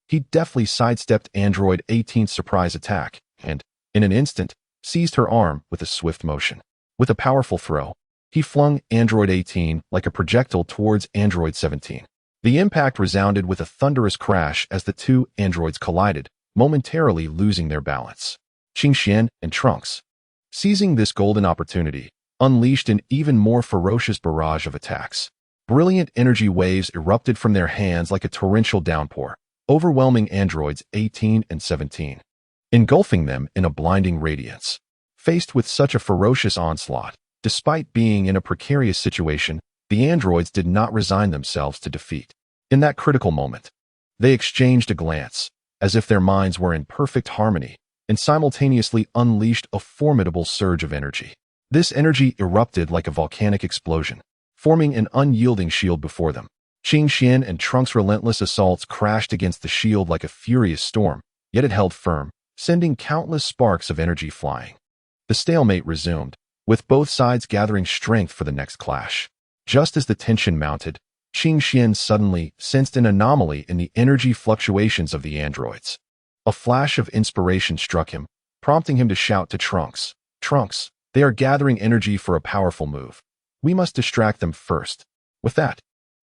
He deftly sidestepped Android 18's surprise attack and, in an instant, seized her arm with a swift motion. With a powerful throw, he flung Android 18 like a projectile towards Android 17. The impact resounded with a thunderous crash as the two androids collided, momentarily losing their balance. Qingxian and Trunks, seizing this golden opportunity, unleashed an even more ferocious barrage of attacks. Brilliant energy waves erupted from their hands like a torrential downpour, overwhelming androids 18 and 17, engulfing them in a blinding radiance. Faced with such a ferocious onslaught, despite being in a precarious situation, the androids did not resign themselves to defeat. In that critical moment, they exchanged a glance, as if their minds were in perfect harmony, and simultaneously unleashed a formidable surge of energy. This energy erupted like a volcanic explosion, forming an unyielding shield before them. Qingxian and Trunks' relentless assaults crashed against the shield like a furious storm, yet it held firm, sending countless sparks of energy flying. The stalemate resumed, with both sides gathering strength for the next clash. Just as the tension mounted, Qingxian suddenly sensed an anomaly in the energy fluctuations of the androids. A flash of inspiration struck him, prompting him to shout to Trunks, "Trunks, they are gathering energy for a powerful move. We must distract them first." With that,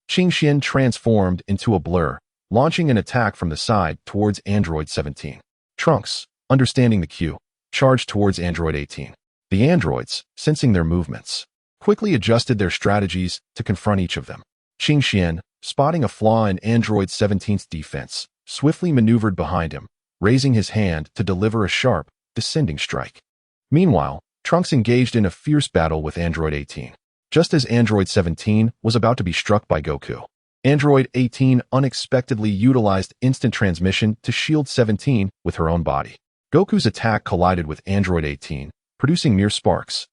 Qingxian transformed into a blur, launching an attack from the side towards Android 17. Trunks, understanding the cue, charged towards Android 18. The androids, sensing their movements, quickly adjusted their strategies to confront each of them. Qingxian, spotting a flaw in Android 17's defense, swiftly maneuvered behind him, raising his hand to deliver a sharp, descending strike. Meanwhile, Trunks engaged in a fierce battle with Android 18. Just as Android 17 was about to be struck by Goku, Android 18 unexpectedly utilized instant transmission to shield 17 with her own body. Goku's attack collided with Android 18, producing mere sparks,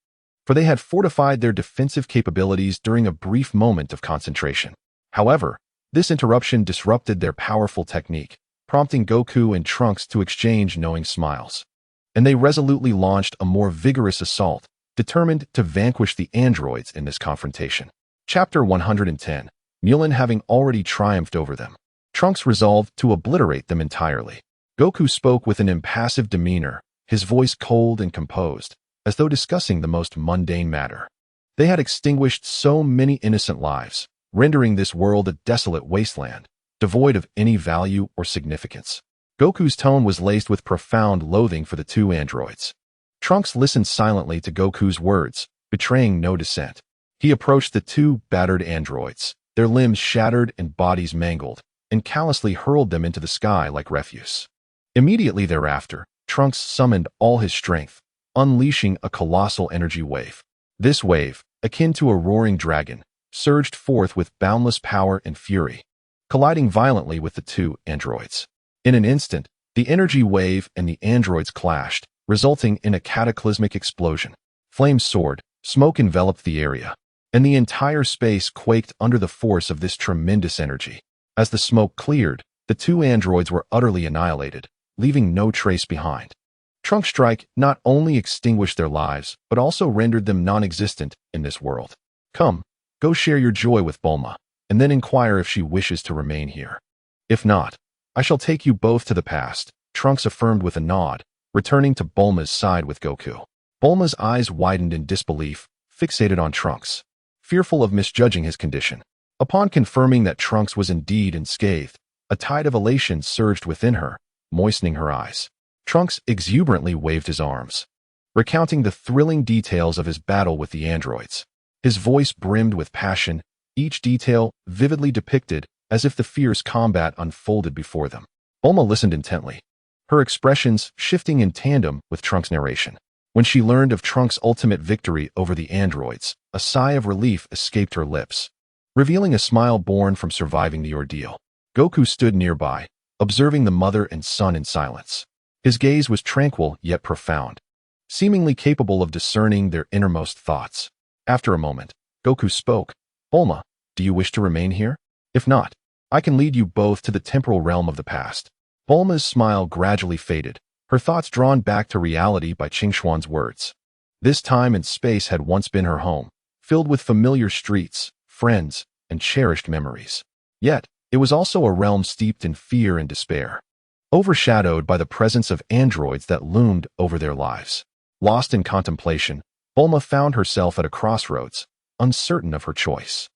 for they had fortified their defensive capabilities during a brief moment of concentration. However, this interruption disrupted their powerful technique, prompting Goku and Trunks to exchange knowing smiles. And they resolutely launched a more vigorous assault, determined to vanquish the androids in this confrontation. Chapter 110. Mulan having already triumphed over them, Trunks resolved to obliterate them entirely. Goku spoke with an impassive demeanor, his voice cold and composed, as though discussing the most mundane matter. They had extinguished so many innocent lives, rendering this world a desolate wasteland, devoid of any value or significance. Goku's tone was laced with profound loathing for the two androids. Trunks listened silently to Goku's words, betraying no dissent. He approached the two battered androids, their limbs shattered and bodies mangled, and callously hurled them into the sky like refuse. Immediately thereafter, Trunks summoned all his strength, unleashing a colossal energy wave. This wave, akin to a roaring dragon, surged forth with boundless power and fury, colliding violently with the two androids. In an instant, the energy wave and the androids clashed, resulting in a cataclysmic explosion. Flames soared, smoke enveloped the area, and the entire space quaked under the force of this tremendous energy. As the smoke cleared, the two androids were utterly annihilated, leaving no trace behind. Trunks' strike not only extinguished their lives, but also rendered them non-existent in this world. Come, go share your joy with Bulma, and then inquire if she wishes to remain here. If not, I shall take you both to the past, Trunks affirmed with a nod, returning to Bulma's side with Goku. Bulma's eyes widened in disbelief, fixated on Trunks, fearful of misjudging his condition. Upon confirming that Trunks was indeed unscathed, a tide of elation surged within her, moistening her eyes. Trunks exuberantly waved his arms, recounting the thrilling details of his battle with the androids. His voice brimmed with passion, each detail vividly depicted as if the fierce combat unfolded before them. Bulma listened intently, her expressions shifting in tandem with Trunks' narration. When she learned of Trunks' ultimate victory over the androids, a sigh of relief escaped her lips, revealing a smile born from surviving the ordeal. Goku stood nearby, observing the mother and son in silence. His gaze was tranquil yet profound, seemingly capable of discerning their innermost thoughts. After a moment, Goku spoke. "Bulma, do you wish to remain here? If not, I can lead you both to the temporal realm of the past." Bulma's smile gradually faded, her thoughts drawn back to reality by Qingxuan's words. This time and space had once been her home, filled with familiar streets, friends, and cherished memories. Yet, It was also a realm steeped in fear and despair, overshadowed by the presence of androids that loomed over their lives. Lost in contemplation, Bulma found herself at a crossroads, uncertain of her choice.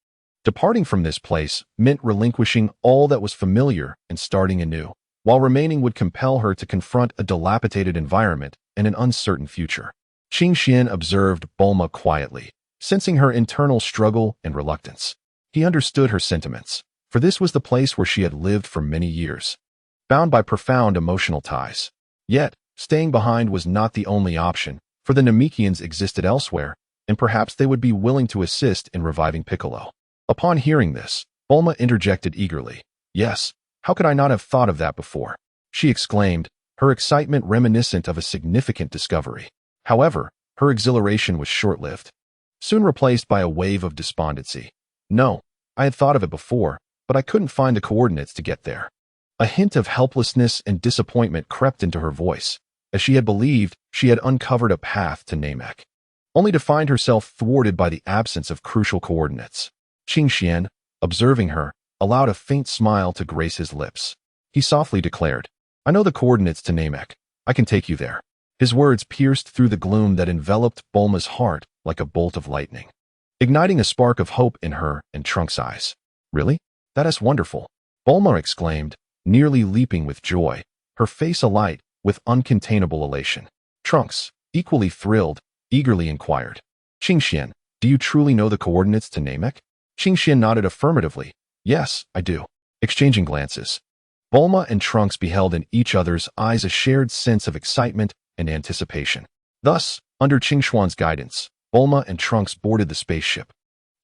Departing from this place meant relinquishing all that was familiar and starting anew, while remaining would compel her to confront a dilapidated environment and an uncertain future. Qing Xian observed Bulma quietly, sensing her internal struggle and reluctance. He understood her sentiments, for this was the place where she had lived for many years, bound by profound emotional ties. Yet, staying behind was not the only option, for the Namekians existed elsewhere, and perhaps they would be willing to assist in reviving Piccolo. Upon hearing this, Bulma interjected eagerly. "Yes, how could I not have thought of that before?" she exclaimed, her excitement reminiscent of a significant discovery. However, her exhilaration was short-lived, soon replaced by a wave of despondency. "No, I had thought of it before, but I couldn't find the coordinates to get there." A hint of helplessness and disappointment crept into her voice, as she had believed she had uncovered a path to Namek, only to find herself thwarted by the absence of crucial coordinates. Qing Xian, observing her, allowed a faint smile to grace his lips. He softly declared, "I know the coordinates to Namek. I can take you there." His words pierced through the gloom that enveloped Bulma's heart like a bolt of lightning, igniting a spark of hope in her and Trunks' eyes. "Really? That is wonderful," Bulma exclaimed, nearly leaping with joy, her face alight with uncontainable elation. Trunks, equally thrilled, eagerly inquired, "Qing Xian, do you truly know the coordinates to Namek?" Qing Xian nodded affirmatively. "Yes, I do." Exchanging glances, Bulma and Trunks beheld in each other's eyes a shared sense of excitement and anticipation. Thus, under Qing Xuan's guidance, Bulma and Trunks boarded the spaceship,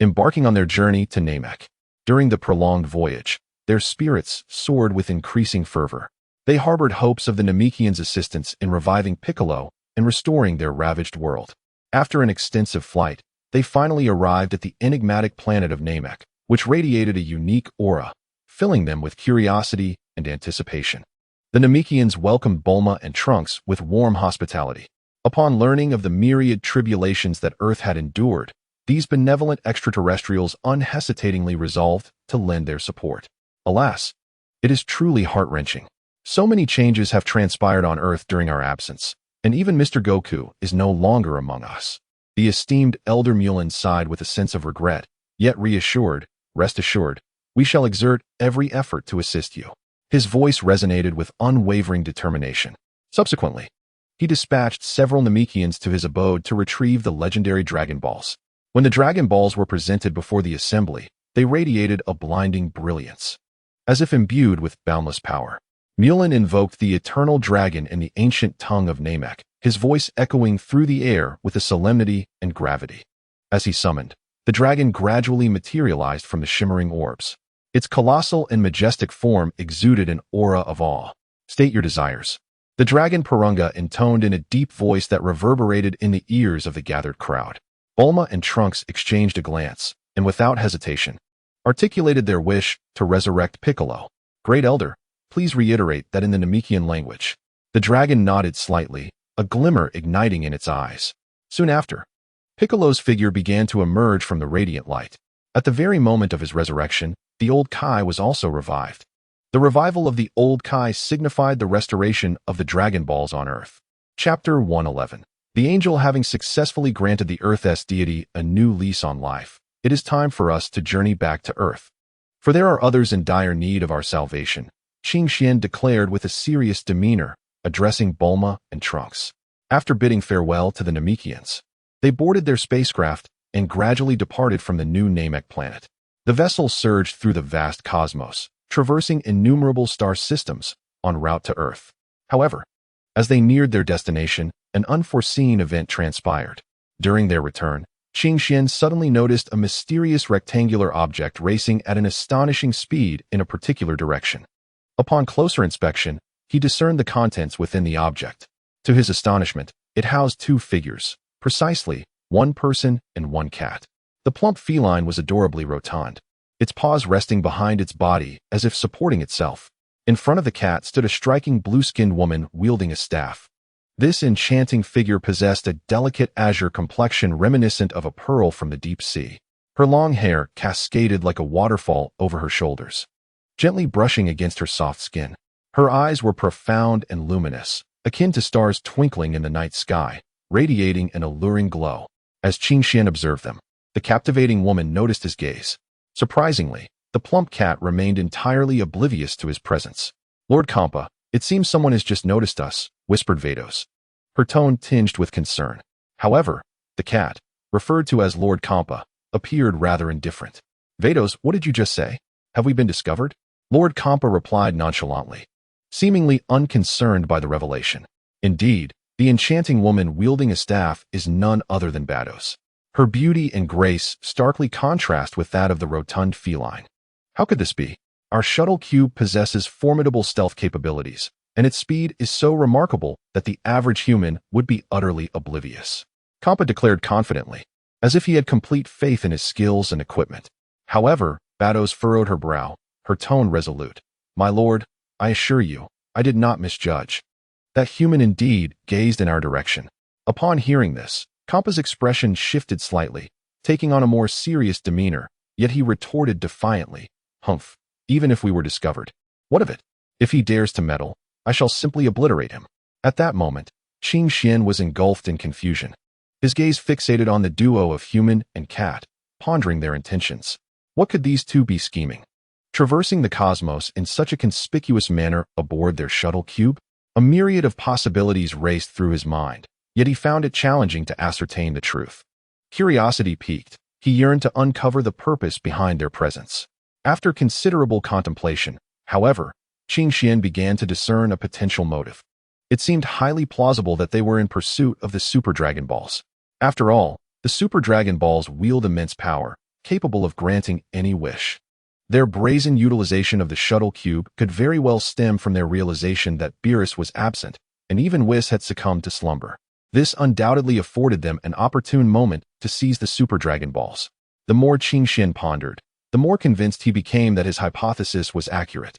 embarking on their journey to Namek. During the prolonged voyage, their spirits soared with increasing fervor. They harbored hopes of the Namekians' assistance in reviving Piccolo and restoring their ravaged world. After an extensive flight, they finally arrived at the enigmatic planet of Namek, which radiated a unique aura, filling them with curiosity and anticipation. The Namekians welcomed Bulma and Trunks with warm hospitality. Upon learning of the myriad tribulations that Earth had endured, these benevolent extraterrestrials unhesitatingly resolved to lend their support. Alas, it is truly heart-wrenching. So many changes have transpired on Earth during our absence, and even Mr. Goku is no longer among us. The esteemed Elder Mulin sighed with a sense of regret, yet reassured, "Rest assured, we shall exert every effort to assist you." His voice resonated with unwavering determination. Subsequently, he dispatched several Namekians to his abode to retrieve the legendary Dragon Balls. When the Dragon Balls were presented before the assembly, they radiated a blinding brilliance, as if imbued with boundless power. Mulin invoked the eternal dragon in the ancient tongue of Namek, his voice echoing through the air with a solemnity and gravity. As he summoned, the dragon gradually materialized from the shimmering orbs. Its colossal and majestic form exuded an aura of awe. "State your desires," the dragon Purunga intoned in a deep voice that reverberated in the ears of the gathered crowd. Bulma and Trunks exchanged a glance, and without hesitation, articulated their wish to resurrect Piccolo. "Great Elder, please reiterate that in the Namekian language." The dragon nodded slightly, a glimmer igniting in its eyes. Soon after, Piccolo's figure began to emerge from the radiant light. At the very moment of his resurrection, the old Kai was also revived. The revival of the old Kai signified the restoration of the Dragon Balls on Earth. Chapter 111. The angel having successfully granted the Earth's deity a new lease on life, it is time for us to journey back to Earth. For there are others in dire need of our salvation, Qing Xian declared with a serious demeanor, addressing Bulma and Trunks. After bidding farewell to the Namekians, they boarded their spacecraft and gradually departed from the new Namek planet. The vessel surged through the vast cosmos, traversing innumerable star systems en route to Earth. However, as they neared their destination, an unforeseen event transpired. During their return, Qing Xian suddenly noticed a mysterious rectangular object racing at an astonishing speed in a particular direction. Upon closer inspection, he discerned the contents within the object. To his astonishment, it housed two figures, precisely, one person and one cat. The plump feline was adorably rotund, its paws resting behind its body as if supporting itself. In front of the cat stood a striking blue-skinned woman wielding a staff. This enchanting figure possessed a delicate azure complexion reminiscent of a pearl from the deep sea. Her long hair cascaded like a waterfall over her shoulders, gently brushing against her soft skin. Her eyes were profound and luminous, akin to stars twinkling in the night sky, radiating an alluring glow. As Qing Xian observed them, the captivating woman noticed his gaze. Surprisingly, the plump cat remained entirely oblivious to his presence. "Lord Kampa, it seems someone has just noticed us," whispered Vados, her tone tinged with concern. However, the cat, referred to as Lord Kampa, appeared rather indifferent. "Vados, what did you just say? Have we been discovered?" Lord Kampa replied nonchalantly, seemingly unconcerned by the revelation. Indeed, the enchanting woman wielding a staff is none other than Vados. Her beauty and grace starkly contrast with that of the rotund feline. How could this be? Our shuttle cube possesses formidable stealth capabilities, and its speed is so remarkable that the average human would be utterly oblivious. Kampa declared confidently, as if he had complete faith in his skills and equipment. However, Vados furrowed her brow, her tone resolute. "My lord, I assure you, I did not misjudge." That human indeed gazed in our direction. Upon hearing this, Kampa's expression shifted slightly, taking on a more serious demeanor, yet he retorted defiantly, "Humph, even if we were discovered. What of it? If he dares to meddle, I shall simply obliterate him." At that moment, Qing Xian was engulfed in confusion. His gaze fixated on the duo of human and cat, pondering their intentions. What could these two be scheming? Traversing the cosmos in such a conspicuous manner aboard their shuttle cube? A myriad of possibilities raced through his mind, yet he found it challenging to ascertain the truth. Curiosity piqued. He yearned to uncover the purpose behind their presence. After considerable contemplation, however, Qing Xian began to discern a potential motive. It seemed highly plausible that they were in pursuit of the Super Dragon Balls. After all, the Super Dragon Balls wield immense power, capable of granting any wish. Their brazen utilization of the shuttle cube could very well stem from their realization that Beerus was absent, and even Whis had succumbed to slumber. This undoubtedly afforded them an opportune moment to seize the Super Dragon Balls. The more Qing Xian pondered, the more convinced he became that his hypothesis was accurate.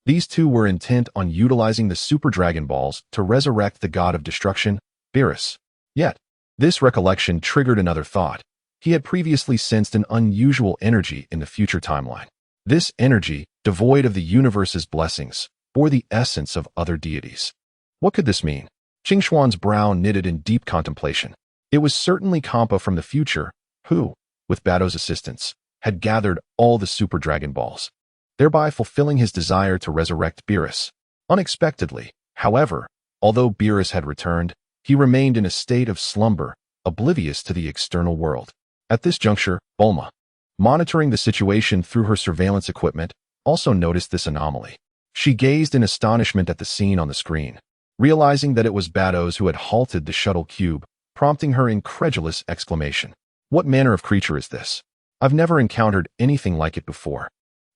These two were intent on utilizing the Super Dragon Balls to resurrect the god of destruction, Beerus. Yet, this recollection triggered another thought. He had previously sensed an unusual energy in the future timeline. This energy, devoid of the universe's blessings, bore the essence of other deities. What could this mean? Qing Xuan's brow knitted in deep contemplation. It was certainly Kampa from the future, who, with Bado's assistance, had gathered all the Super Dragon Balls, thereby fulfilling his desire to resurrect Beerus. Unexpectedly, however, although Beerus had returned, he remained in a state of slumber, oblivious to the external world. At this juncture, Bulma, monitoring the situation through her surveillance equipment, also noticed this anomaly. She gazed in astonishment at the scene on the screen, realizing that it was Bados who had halted the shuttle cube, prompting her incredulous exclamation. "What manner of creature is this? I've never encountered anything like it before."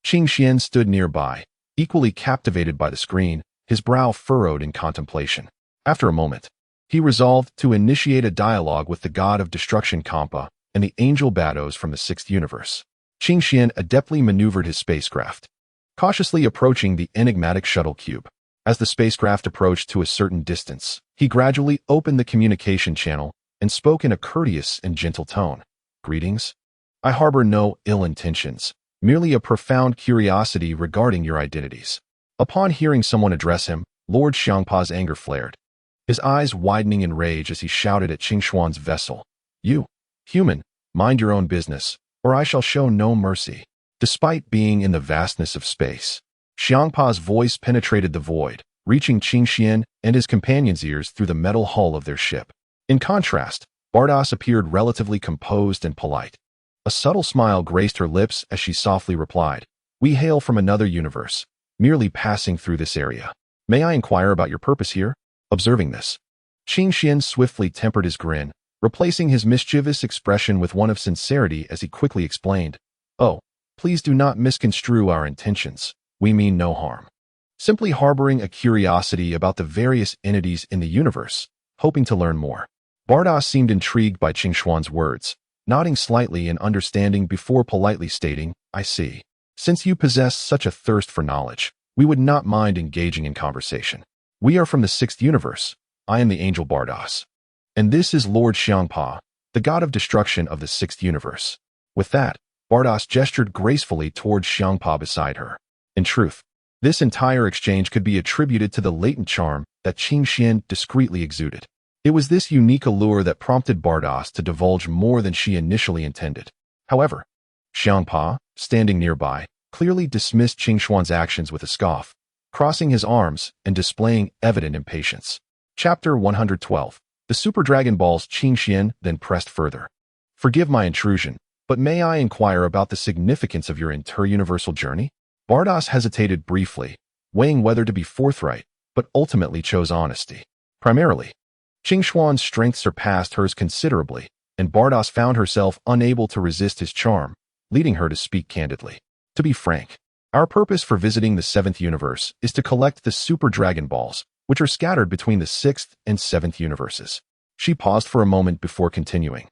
Qing Xian stood nearby, equally captivated by the screen, his brow furrowed in contemplation. After a moment, he resolved to initiate a dialogue with the god of destruction Kampa and the angel Bados from the sixth universe. Qing Xian adeptly maneuvered his spacecraft, cautiously approaching the enigmatic shuttle cube. As the spacecraft approached to a certain distance, he gradually opened the communication channel and spoke in a courteous and gentle tone. "Greetings. I harbor no ill intentions, merely a profound curiosity regarding your identities." Upon hearing someone address him, Lord Xiangpa's anger flared, his eyes widening in rage as he shouted at Qing Xuan's vessel. "You, human, mind your own business, or I shall show no mercy." Despite being in the vastness of space, Xiangpa's voice penetrated the void, reaching Qing Xian and his companions' ears through the metal hull of their ship. In contrast, Bardas appeared relatively composed and polite. A subtle smile graced her lips as she softly replied, "We hail from another universe, merely passing through this area. May I inquire about your purpose here?" Observing this, Qing Xian swiftly tempered his grin, replacing his mischievous expression with one of sincerity as he quickly explained, "Oh, please do not misconstrue our intentions. We mean no harm. Simply harboring a curiosity about the various entities in the universe, hoping to learn more." Bardas seemed intrigued by Qing Xuan's words, nodding slightly in understanding before politely stating, "I see. Since you possess such a thirst for knowledge, we would not mind engaging in conversation. We are from the sixth universe. I am the angel Bardas. And this is Lord Xiangpa, the god of destruction of the sixth universe." With that, Bardas gestured gracefully towards Xiangpa beside her. In truth, this entire exchange could be attributed to the latent charm that Qing Xian discreetly exuded. It was this unique allure that prompted Bardos to divulge more than she initially intended. However, Xiangpa, standing nearby, clearly dismissed Qing Xuan's actions with a scoff, crossing his arms and displaying evident impatience. Chapter 112. The Super Dragon Balls. Qing Xian then pressed further. Forgive my intrusion, but may I inquire about the significance of your inter-universal journey? Bardos hesitated briefly, weighing whether to be forthright, but ultimately chose honesty. Primarily, Qing Xuan's strength surpassed hers considerably, and Bardos found herself unable to resist his charm, leading her to speak candidly. To be frank, our purpose for visiting the 7th universe is to collect the Super Dragon Balls, which are scattered between the 6th and 7th universes. She paused for a moment before continuing.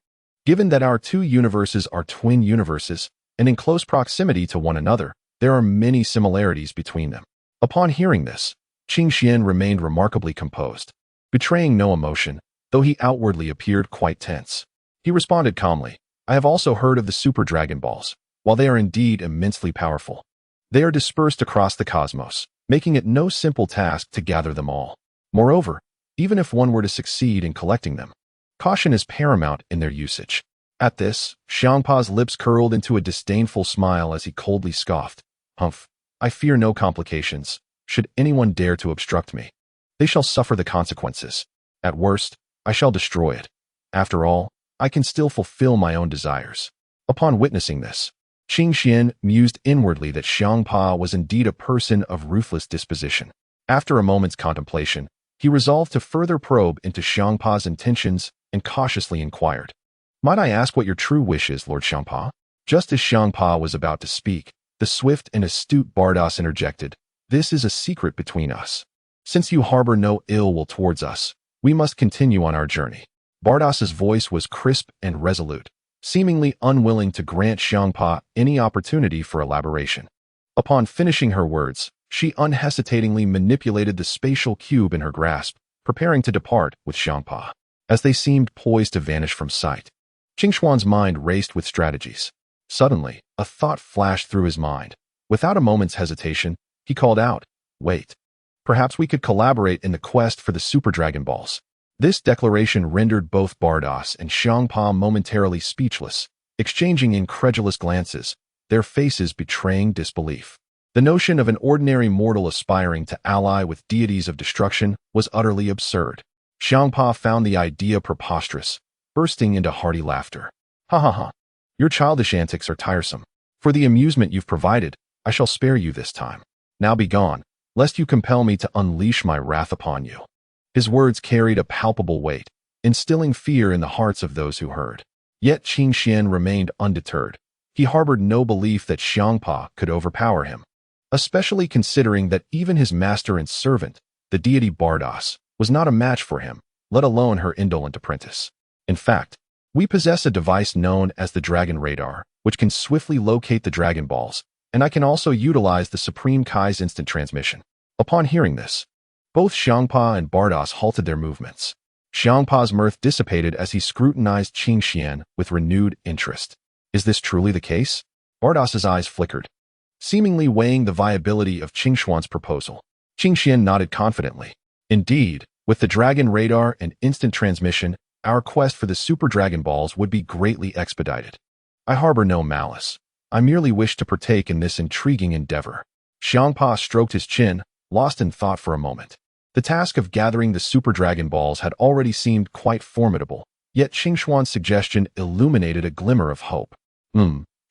Given that our two universes are twin universes, and in close proximity to one another, there are many similarities between them. Upon hearing this, Qing Xian remained remarkably composed, betraying no emotion, though he outwardly appeared quite tense. He responded calmly, I have also heard of the Super Dragon Balls. While they are indeed immensely powerful, they are dispersed across the cosmos, making it no simple task to gather them all. Moreover, even if one were to succeed in collecting them, caution is paramount in their usage. At this, Xiangpa's lips curled into a disdainful smile as he coldly scoffed. Humph, I fear no complications. Should anyone dare to obstruct me, they shall suffer the consequences. At worst, I shall destroy it. After all, I can still fulfill my own desires. Upon witnessing this, Qing Xian mused inwardly that Xiangpa was indeed a person of ruthless disposition. After a moment's contemplation, he resolved to further probe into Xiangpa's intentions and cautiously inquired, Might I ask what your true wish is, Lord Xiangpa? Just as Xiangpa was about to speak, the swift and astute Bardos interjected, This is a secret between us. Since you harbor no ill will towards us, we must continue on our journey. Bardos's voice was crisp and resolute, seemingly unwilling to grant Xiangpa any opportunity for elaboration. Upon finishing her words, she unhesitatingly manipulated the spatial cube in her grasp, preparing to depart with Xiangpa. As they seemed poised to vanish from sight, Qing Xuan's mind raced with strategies. Suddenly, a thought flashed through his mind. Without a moment's hesitation, he called out, Wait. Perhaps we could collaborate in the quest for the Super Dragon Balls. This declaration rendered both Bardos and Xiangpa momentarily speechless, exchanging incredulous glances, their faces betraying disbelief. The notion of an ordinary mortal aspiring to ally with deities of destruction was utterly absurd. Xiangpa found the idea preposterous, bursting into hearty laughter. Ha ha ha. Your childish antics are tiresome. For the amusement you've provided, I shall spare you this time. Now be gone, lest you compel me to unleash my wrath upon you. His words carried a palpable weight, instilling fear in the hearts of those who heard. Yet Qing Xian remained undeterred. He harbored no belief that Xiangpa could overpower him, especially considering that even his master and servant, the deity Bardos, was not a match for him, let alone her indolent apprentice. In fact, we possess a device known as the Dragon Radar, which can swiftly locate the Dragon Balls, and I can also utilize the Supreme Kai's instant transmission. Upon hearing this, both Xiangpa and Bardos halted their movements. Xiangpa's mirth dissipated as he scrutinized Qing Xian with renewed interest. Is this truly the case? Bardos's eyes flickered, seemingly weighing the viability of Qing Xuan's proposal. Qing Xian nodded confidently. Indeed, with the Dragon Radar and instant transmission, our quest for the Super Dragon Balls would be greatly expedited. I harbor no malice. I merely wish to partake in this intriguing endeavor. Xiangpa stroked his chin, lost in thought for a moment. The task of gathering the Super Dragon Balls had already seemed quite formidable, yet Qing Xuan's suggestion illuminated a glimmer of hope.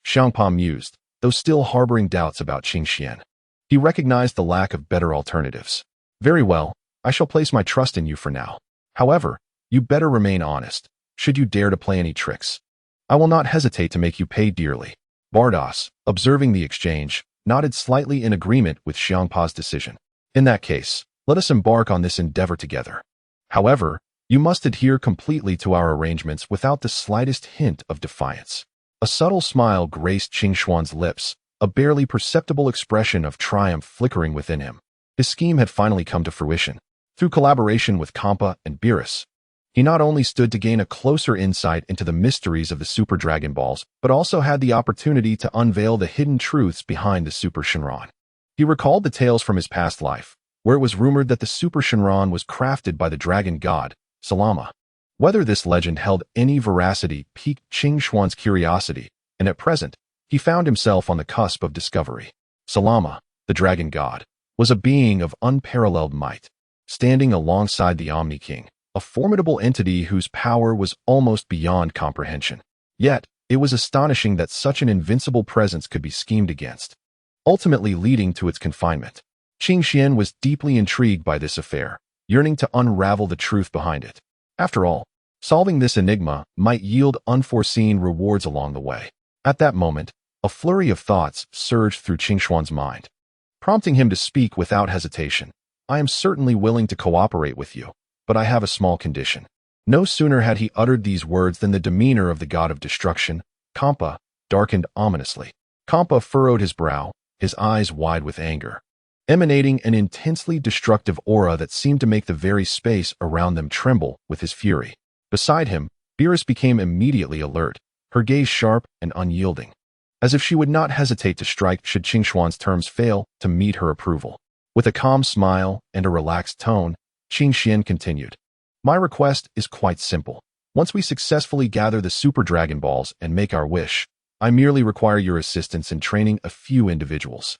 Xiangpa mused, though still harboring doubts about Qing Xian. He recognized the lack of better alternatives. Very well, I shall place my trust in you for now. However, you better remain honest, should you dare to play any tricks. I will not hesitate to make you pay dearly. Bardos, observing the exchange, nodded slightly in agreement with Xiangpa's decision. In that case, let us embark on this endeavor together. However, you must adhere completely to our arrangements without the slightest hint of defiance. A subtle smile graced Qing Xuan's lips, a barely perceptible expression of triumph flickering within him. His scheme had finally come to fruition. Through collaboration with Kampa and Beerus, he not only stood to gain a closer insight into the mysteries of the Super Dragon Balls, but also had the opportunity to unveil the hidden truths behind the Super Shenron. He recalled the tales from his past life, where it was rumored that the Super Shenron was crafted by the dragon god, Salama. Whether this legend held any veracity piqued Qing Xuan's curiosity, and at present, he found himself on the cusp of discovery. Salama, the dragon god, was a being of unparalleled might, standing alongside the Omni King, a formidable entity whose power was almost beyond comprehension. Yet, it was astonishing that such an invincible presence could be schemed against, ultimately leading to its confinement. Qing Xian was deeply intrigued by this affair, yearning to unravel the truth behind it. After all, solving this enigma might yield unforeseen rewards along the way. At that moment, a flurry of thoughts surged through Qing Xuan's mind, prompting him to speak without hesitation. I am certainly willing to cooperate with you, but I have a small condition. No sooner had he uttered these words than the demeanor of the god of destruction, Kampa, darkened ominously. Kampa furrowed his brow, his eyes wide with anger, emanating an intensely destructive aura that seemed to make the very space around them tremble with his fury. Beside him, Beerus became immediately alert, her gaze sharp and unyielding, as if she would not hesitate to strike should Qing Xuan's terms fail to meet her approval. With a calm smile and a relaxed tone, Qing Xian continued, "My request is quite simple. Once we successfully gather the Super Dragon Balls and make our wish, I merely require your assistance in training a few individuals.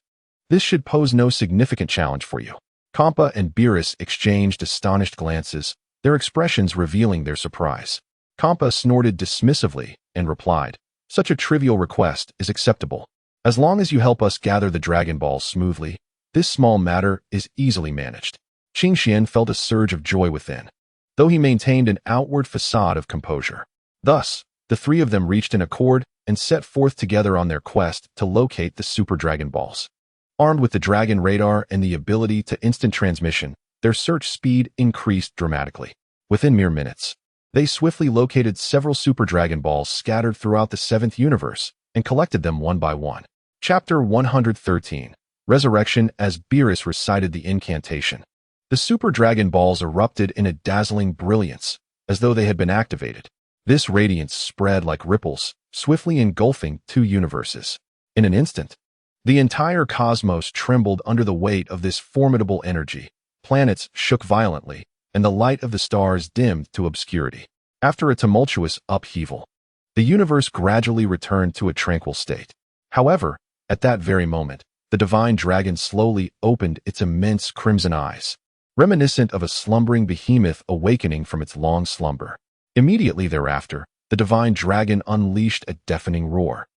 This should pose no significant challenge for you." Kampa and Beerus exchanged astonished glances, their expressions revealing their surprise. Kampa snorted dismissively and replied, "Such a trivial request is acceptable. As long as you help us gather the Dragon Balls smoothly, this small matter is easily managed." Qing Xian felt a surge of joy within, though he maintained an outward facade of composure. Thus, the three of them reached an accord and set forth together on their quest to locate the Super Dragon Balls. Armed with the Dragon Radar and the ability to instant transmission, their search speed increased dramatically. Within mere minutes, they swiftly located several Super Dragon Balls scattered throughout the 7th universe and collected them one by one. Chapter 113, Resurrection. As Beerus recited the incantation, the Super Dragon Balls erupted in a dazzling brilliance, as though they had been activated. This radiance spread like ripples, swiftly engulfing 2 universes. In an instant, the entire cosmos trembled under the weight of this formidable energy. Planets shook violently, and the light of the stars dimmed to obscurity. After a tumultuous upheaval, the universe gradually returned to a tranquil state. However, at that very moment, the divine dragon slowly opened its immense crimson eyes, reminiscent of a slumbering behemoth awakening from its long slumber. Immediately thereafter, the divine dragon unleashed a deafening roar,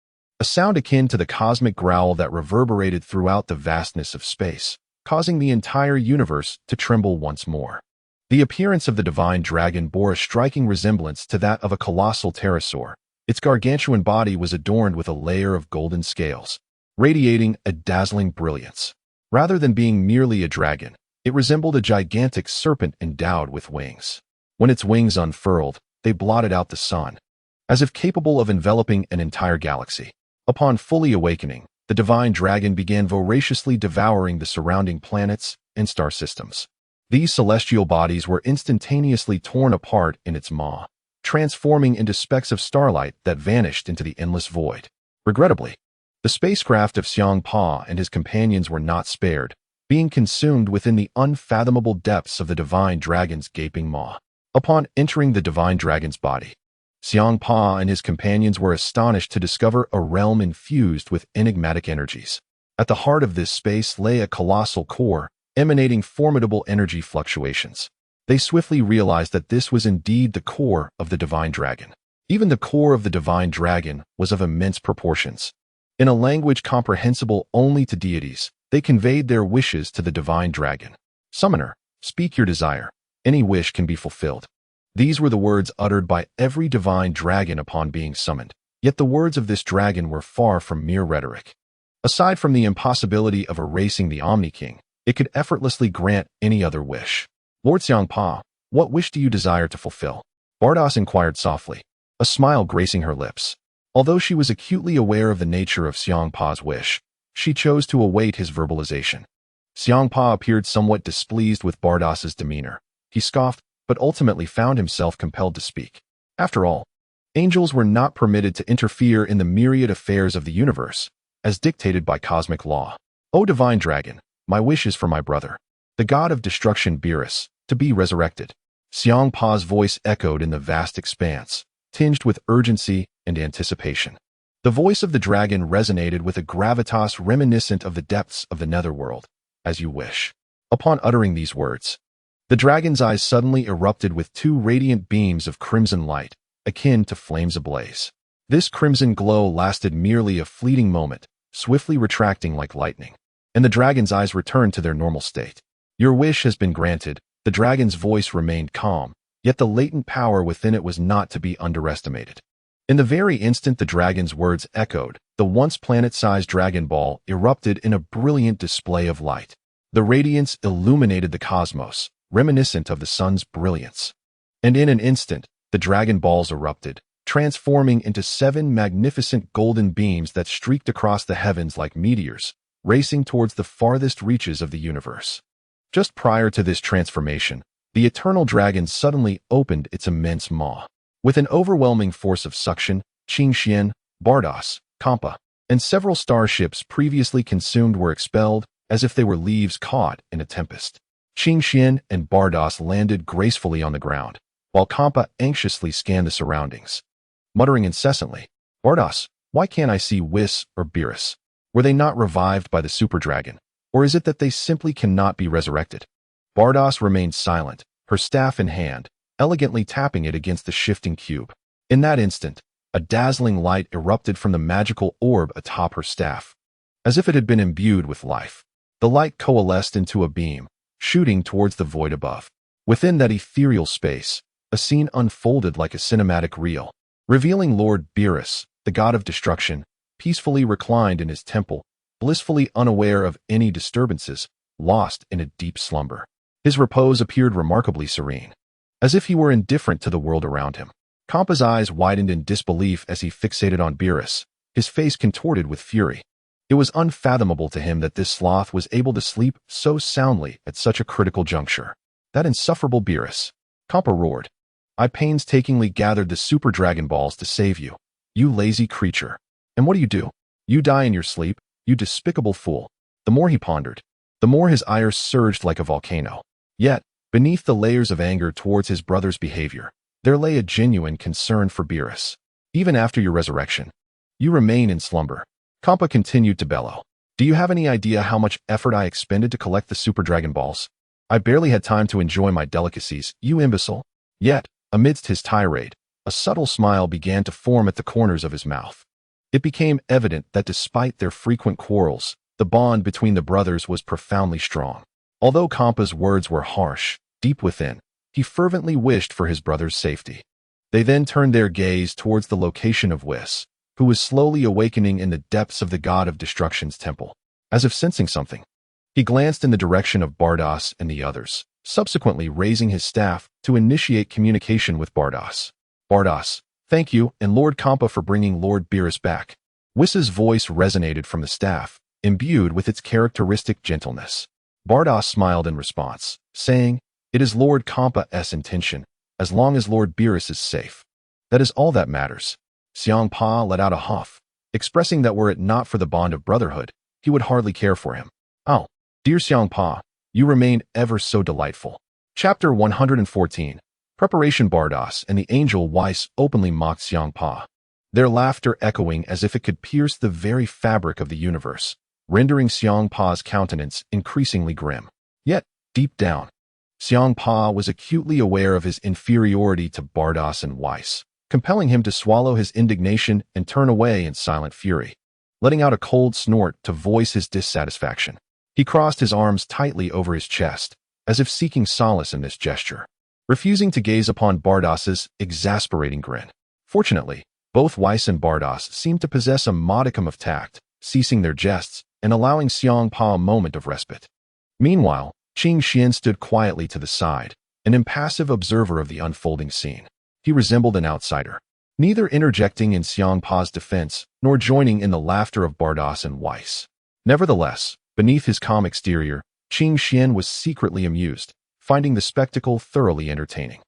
a sound akin to the cosmic growl that reverberated throughout the vastness of space, causing the entire universe to tremble once more. The appearance of the divine dragon bore a striking resemblance to that of a colossal pterosaur. Its gargantuan body was adorned with a layer of golden scales, radiating a dazzling brilliance. Rather than being merely a dragon, it resembled a gigantic serpent endowed with wings. When its wings unfurled, they blotted out the sun, as if capable of enveloping an entire galaxy. Upon fully awakening, the divine dragon began voraciously devouring the surrounding planets and star systems. These celestial bodies were instantaneously torn apart in its maw, transforming into specks of starlight that vanished into the endless void. Regrettably, the spacecraft of Xiang Pa and his companions were not spared, being consumed within the unfathomable depths of the divine dragon's gaping maw. Upon entering the divine dragon's body, Xiang Pa and his companions were astonished to discover a realm infused with enigmatic energies. At the heart of this space lay a colossal core, emanating formidable energy fluctuations. They swiftly realized that this was indeed the core of the divine dragon. Even the core of the divine dragon was of immense proportions. In a language comprehensible only to deities, they conveyed their wishes to the divine dragon. "Summoner, speak your desire. Any wish can be fulfilled." These were the words uttered by every divine dragon upon being summoned. Yet the words of this dragon were far from mere rhetoric. Aside from the impossibility of erasing the Omni King, it could effortlessly grant any other wish. "Lord Xiang Pa, what wish do you desire to fulfill?" Bardos inquired softly, a smile gracing her lips. Although she was acutely aware of the nature of Xiang Pa's wish, she chose to await his verbalization. Xiang Pa appeared somewhat displeased with Bardos's demeanor. He scoffed, but ultimately found himself compelled to speak. After all, angels were not permitted to interfere in the myriad affairs of the universe, as dictated by cosmic law. O divine dragon, my wish is for my brother, the god of destruction Beerus, to be resurrected. Xiang Pa's voice echoed in the vast expanse, tinged with urgency and anticipation. The voice of the dragon resonated with a gravitas reminiscent of the depths of the netherworld. As you wish. Upon uttering these words, the dragon's eyes suddenly erupted with two radiant beams of crimson light, akin to flames ablaze. This crimson glow lasted merely a fleeting moment, swiftly retracting like lightning, and the dragon's eyes returned to their normal state. Your wish has been granted. The dragon's voice remained calm, yet the latent power within it was not to be underestimated. In the very instant the dragon's words echoed, the once planet-sized Dragon Ball erupted in a brilliant display of light. The radiance illuminated the cosmos, reminiscent of the sun's brilliance. And in an instant, the Dragon Balls erupted, transforming into 7 magnificent golden beams that streaked across the heavens like meteors, racing towards the farthest reaches of the universe. Just prior to this transformation, the eternal dragon suddenly opened its immense maw. With an overwhelming force of suction, Qingxian, Bardos, Kampa, and several starships previously consumed were expelled as if they were leaves caught in a tempest. Qingxian and Bardos landed gracefully on the ground, while Kampa anxiously scanned the surroundings. Muttering incessantly, Bardos, why can't I see Whis or Beerus? Were they not revived by the super dragon? Or is it that they simply cannot be resurrected? Bardos remained silent, her staff in hand, elegantly tapping it against the shifting cube. In that instant, a dazzling light erupted from the magical orb atop her staff. As if it had been imbued with life, the light coalesced into a beam, shooting towards the void above. Within that ethereal space, a scene unfolded like a cinematic reel, revealing Lord Beerus, the god of destruction, peacefully reclined in his temple, blissfully unaware of any disturbances, lost in a deep slumber. His repose appeared remarkably serene, as if he were indifferent to the world around him. Kampa's eyes widened in disbelief as he fixated on Beerus, his face contorted with fury. It was unfathomable to him that this sloth was able to sleep so soundly at such a critical juncture. That insufferable Beerus! Kampa roared. I painstakingly gathered the super Dragon Balls to save you, you lazy creature. And what do? You die in your sleep, you despicable fool. The more he pondered, the more his ire surged like a volcano. Yet, beneath the layers of anger towards his brother's behavior, there lay a genuine concern for Beerus. Even after your resurrection, you remain in slumber. Kampa continued to bellow. Do you have any idea how much effort I expended to collect the Super Dragon Balls? I barely had time to enjoy my delicacies, you imbecile. Yet, amidst his tirade, a subtle smile began to form at the corners of his mouth. It became evident that despite their frequent quarrels, the bond between the brothers was profoundly strong. Although Kampa's words were harsh, deep within, he fervently wished for his brother's safety. They then turned their gaze towards the location of Whis, who was slowly awakening in the depths of the god of destruction's temple. As if sensing something, he glanced in the direction of Bardos and the others, subsequently raising his staff to initiate communication with Bardos. Bardos, thank you and Lord Kampa for bringing Lord Beerus back. Whis's voice resonated from the staff, imbued with its characteristic gentleness. Bardos smiled in response, saying, It is Lord Kampa's intention, as long as Lord Beerus is safe. That is all that matters. Xiang Pa let out a huff, expressing that were it not for the bond of brotherhood, he would hardly care for him. Oh, dear Xiang Pa, you remain ever so delightful. Chapter 114. Preparation. Bardos and the angel Whis openly mocked Xiang Pa, their laughter echoing as if it could pierce the very fabric of the universe, rendering Xiang Pa's countenance increasingly grim. Yet, deep down, Xiang Pa was acutely aware of his inferiority to Bardos and Whis, compelling him to swallow his indignation and turn away in silent fury, letting out a cold snort to voice his dissatisfaction. He crossed his arms tightly over his chest, as if seeking solace in this gesture, refusing to gaze upon Bardos's exasperating grin. Fortunately, both Whis and Bardos seemed to possess a modicum of tact, ceasing their jests and allowing Xiang Pa a moment of respite. Meanwhile, Qingxian stood quietly to the side, an impassive observer of the unfolding scene. He resembled an outsider, neither interjecting in Xiang Pa's defense nor joining in the laughter of Bardos and Whis. Nevertheless, beneath his calm exterior, Qingxian was secretly amused, finding the spectacle thoroughly entertaining.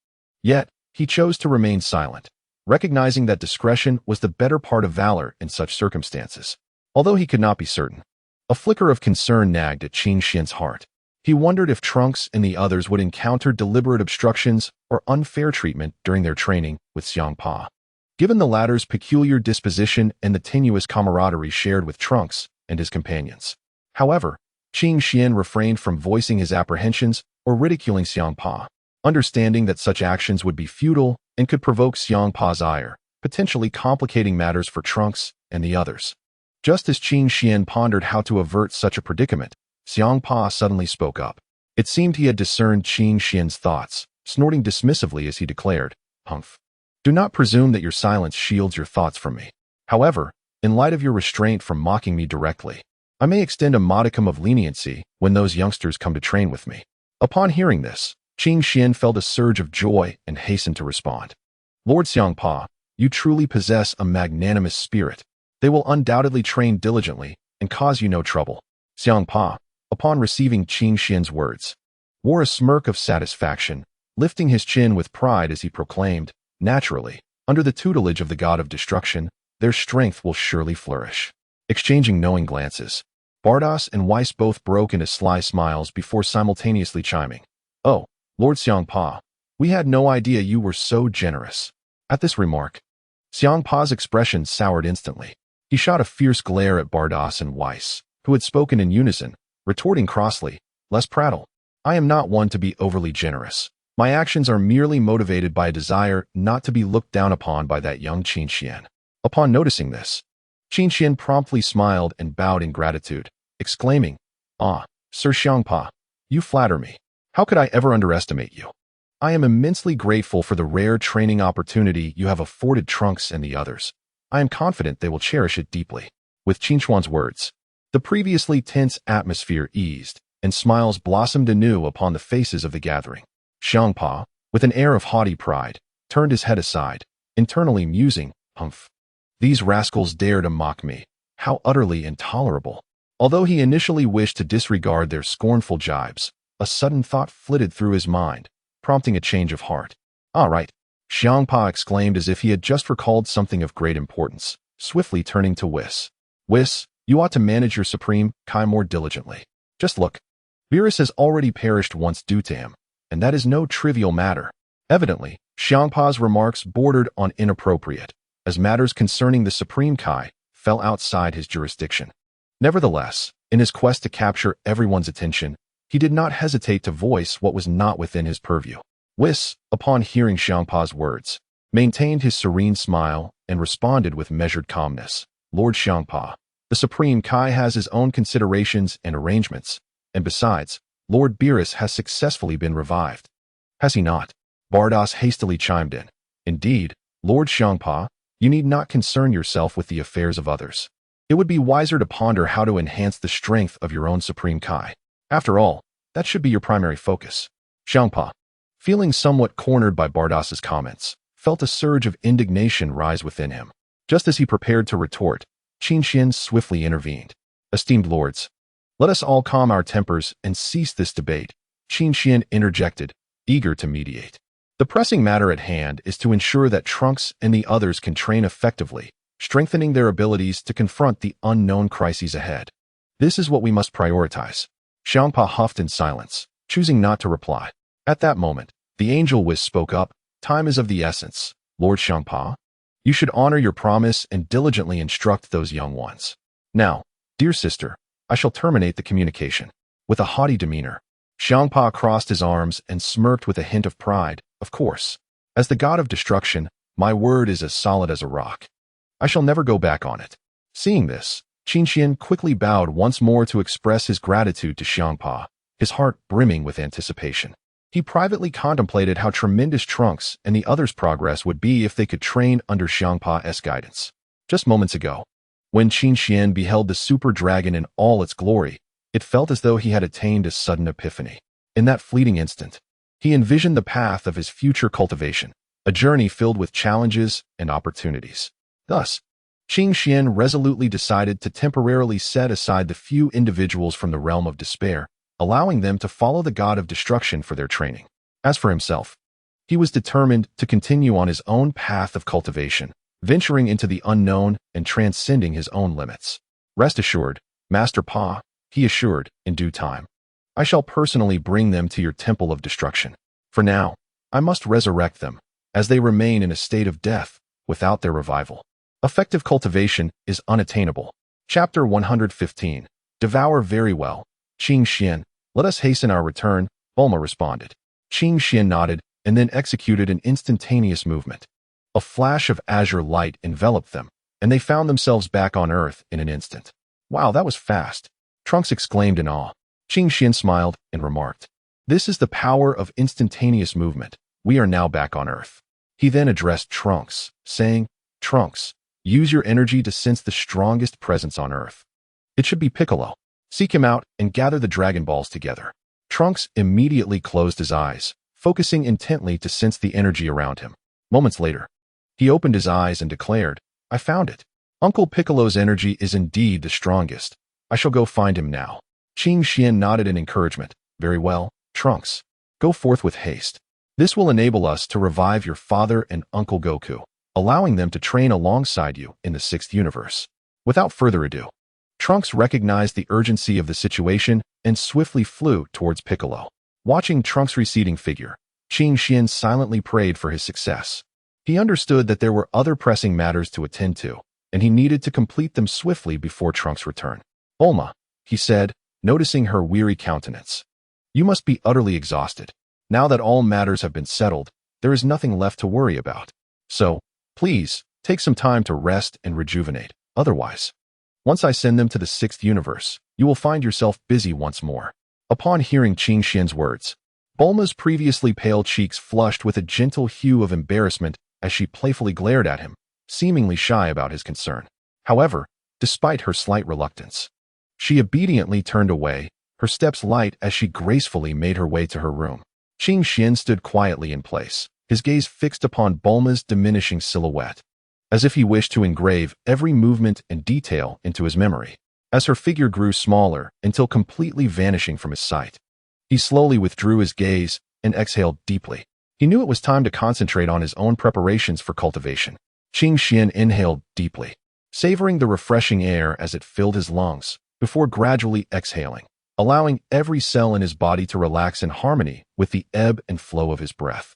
Yet, he chose to remain silent, recognizing that discretion was the better part of valor in such circumstances. Although he could not be certain, A flicker of concern nagged at Qin Xian's heart. He wondered if Trunks and the others would encounter deliberate obstructions or unfair treatment during their training with Xiangpa. Given the latter's peculiar disposition and the tenuous camaraderie shared with Trunks and his companions. However, Qin Xian refrained from voicing his apprehensions or ridiculing Xiangpa, understanding that such actions would be futile and could provoke Xiangpa's ire, potentially complicating matters for Trunks and the others. Just as Qin Xian pondered how to avert such a predicament, Xiangpa suddenly spoke up. It seemed he had discerned Qin Xian's thoughts, snorting dismissively as he declared, "Humph. Do not presume that your silence shields your thoughts from me. However, in light of your restraint from mocking me directly, I may extend a modicum of leniency when those youngsters come to train with me." Upon hearing this, Qin Xian felt a surge of joy and hastened to respond. "Lord Xiangpa, you truly possess a magnanimous spirit. They will undoubtedly train diligently and cause you no trouble." Xiangpa, upon receiving Qin Xian's words, wore a smirk of satisfaction, lifting his chin with pride as he proclaimed, "Naturally, under the tutelage of the god of destruction, their strength will surely flourish." Exchanging knowing glances, Bardos and Weiss both broke into sly smiles before simultaneously chiming, "Oh, Lord Xiangpa, we had no idea you were so generous." At this remark, Xiangpa's expression soured instantly. He shot a fierce glare at Bardos and Weiss, who had spoken in unison, retorting crossly, "Less prattle. I am not one to be overly generous. My actions are merely motivated by a desire not to be looked down upon by that young Qin Xian." Upon noticing this, Qin Xian promptly smiled and bowed in gratitude, exclaiming, "Ah, Sir Xiangpa, you flatter me. How could I ever underestimate you? I am immensely grateful for the rare training opportunity you have afforded Trunks and the others. I am confident they will cherish it deeply." With Qin Xuan's words, the previously tense atmosphere eased, and smiles blossomed anew upon the faces of the gathering. Xiangpa, with an air of haughty pride, turned his head aside, internally musing, "Humph. These rascals dare to mock me. How utterly intolerable." Although he initially wished to disregard their scornful jibes, a sudden thought flitted through his mind, prompting a change of heart. "All right," Xiangpa exclaimed as if he had just recalled something of great importance, swiftly turning to Whis. "Whis, you ought to manage your Supreme Kai more diligently. Just look. Beerus has already perished once due to him, and that is no trivial matter." Evidently, Xiangpa's remarks bordered on inappropriate, as matters concerning the Supreme Kai fell outside his jurisdiction. Nevertheless, in his quest to capture everyone's attention, he did not hesitate to voice what was not within his purview. Whis, upon hearing Xiangpa's words, maintained his serene smile and responded with measured calmness. "Lord Xiangpa, the Supreme Kai has his own considerations and arrangements, and besides, Lord Beerus has successfully been revived." "Has he not?" Bardos hastily chimed in. "Indeed, Lord Xiangpa, you need not concern yourself with the affairs of others. It would be wiser to ponder how to enhance the strength of your own Supreme Kai. After all, that should be your primary focus." Xiangpa, feeling somewhat cornered by Bardos's comments, felt a surge of indignation rise within him. Just as he prepared to retort, Qin Xian swiftly intervened. "Esteemed lords, let us all calm our tempers and cease this debate," Qin Xian interjected, eager to mediate. "The pressing matter at hand is to ensure that Trunks and the others can train effectively, strengthening their abilities to confront the unknown crises ahead. This is what we must prioritize." Xiangpa huffed in silence, choosing not to reply. At that moment, the angel Whis spoke up, "Time is of the essence, Lord Xiangpa. You should honor your promise and diligently instruct those young ones. Now, dear sister, I shall terminate the communication." With a haughty demeanor, Xiangpa crossed his arms and smirked with a hint of pride. "Of course, as the god of destruction, my word is as solid as a rock. I shall never go back on it." Seeing this, Qin Xian quickly bowed once more to express his gratitude to Xiangpa, his heart brimming with anticipation. He privately contemplated how tremendous Trunks and the others' progress would be if they could train under Xiangpa's guidance. Just moments ago, when Qin Xian beheld the super dragon in all its glory, it felt as though he had attained a sudden epiphany. In that fleeting instant, he envisioned the path of his future cultivation, a journey filled with challenges and opportunities. Thus, Qin Xian resolutely decided to temporarily set aside the few individuals from the realm of despair, allowing them to follow the god of destruction for their training. As for himself, he was determined to continue on his own path of cultivation, venturing into the unknown and transcending his own limits. Rest assured, Master Pa, he assured, in due time. I shall personally bring them to your temple of destruction. For now, I must resurrect them, as they remain in a state of death, without their revival. Effective cultivation is unattainable. Chapter 115. Devour very well. Qing Xian, let us hasten our return, Bulma responded. Qing Xian nodded and then executed an instantaneous movement. A flash of azure light enveloped them, and they found themselves back on Earth in an instant. Wow, that was fast, Trunks exclaimed in awe. Qing Xian smiled and remarked, this is the power of instantaneous movement. We are now back on Earth. He then addressed Trunks, saying, Trunks, use your energy to sense the strongest presence on Earth. It should be Piccolo. Seek him out and gather the Dragon Balls together. Trunks immediately closed his eyes, focusing intently to sense the energy around him. Moments later, he opened his eyes and declared, I found it. Uncle Piccolo's energy is indeed the strongest. I shall go find him now. Qing Xian nodded in encouragement. Very well, Trunks. Go forth with haste. This will enable us to revive your father and Uncle Goku, allowing them to train alongside you in the 6th universe. Without further ado, Trunks recognized the urgency of the situation and swiftly flew towards Piccolo. Watching Trunks' receding figure, Qing Xian silently prayed for his success. He understood that there were other pressing matters to attend to, and he needed to complete them swiftly before Trunks' return. Bulma, he said, noticing her weary countenance. You must be utterly exhausted. Now that all matters have been settled, there is nothing left to worry about. So, please, take some time to rest and rejuvenate. Otherwise, once I send them to the 6th universe, you will find yourself busy once more. Upon hearing Qing Xian's words, Bulma's previously pale cheeks flushed with a gentle hue of embarrassment as she playfully glared at him, seemingly shy about his concern. However, despite her slight reluctance, she obediently turned away, her steps light as she gracefully made her way to her room. Qing Xian stood quietly in place, his gaze fixed upon Bulma's diminishing silhouette, as if he wished to engrave every movement and detail into his memory. As her figure grew smaller until completely vanishing from his sight, he slowly withdrew his gaze and exhaled deeply. He knew it was time to concentrate on his own preparations for cultivation. Qing Xian inhaled deeply, savoring the refreshing air as it filled his lungs, before gradually exhaling, allowing every cell in his body to relax in harmony with the ebb and flow of his breath.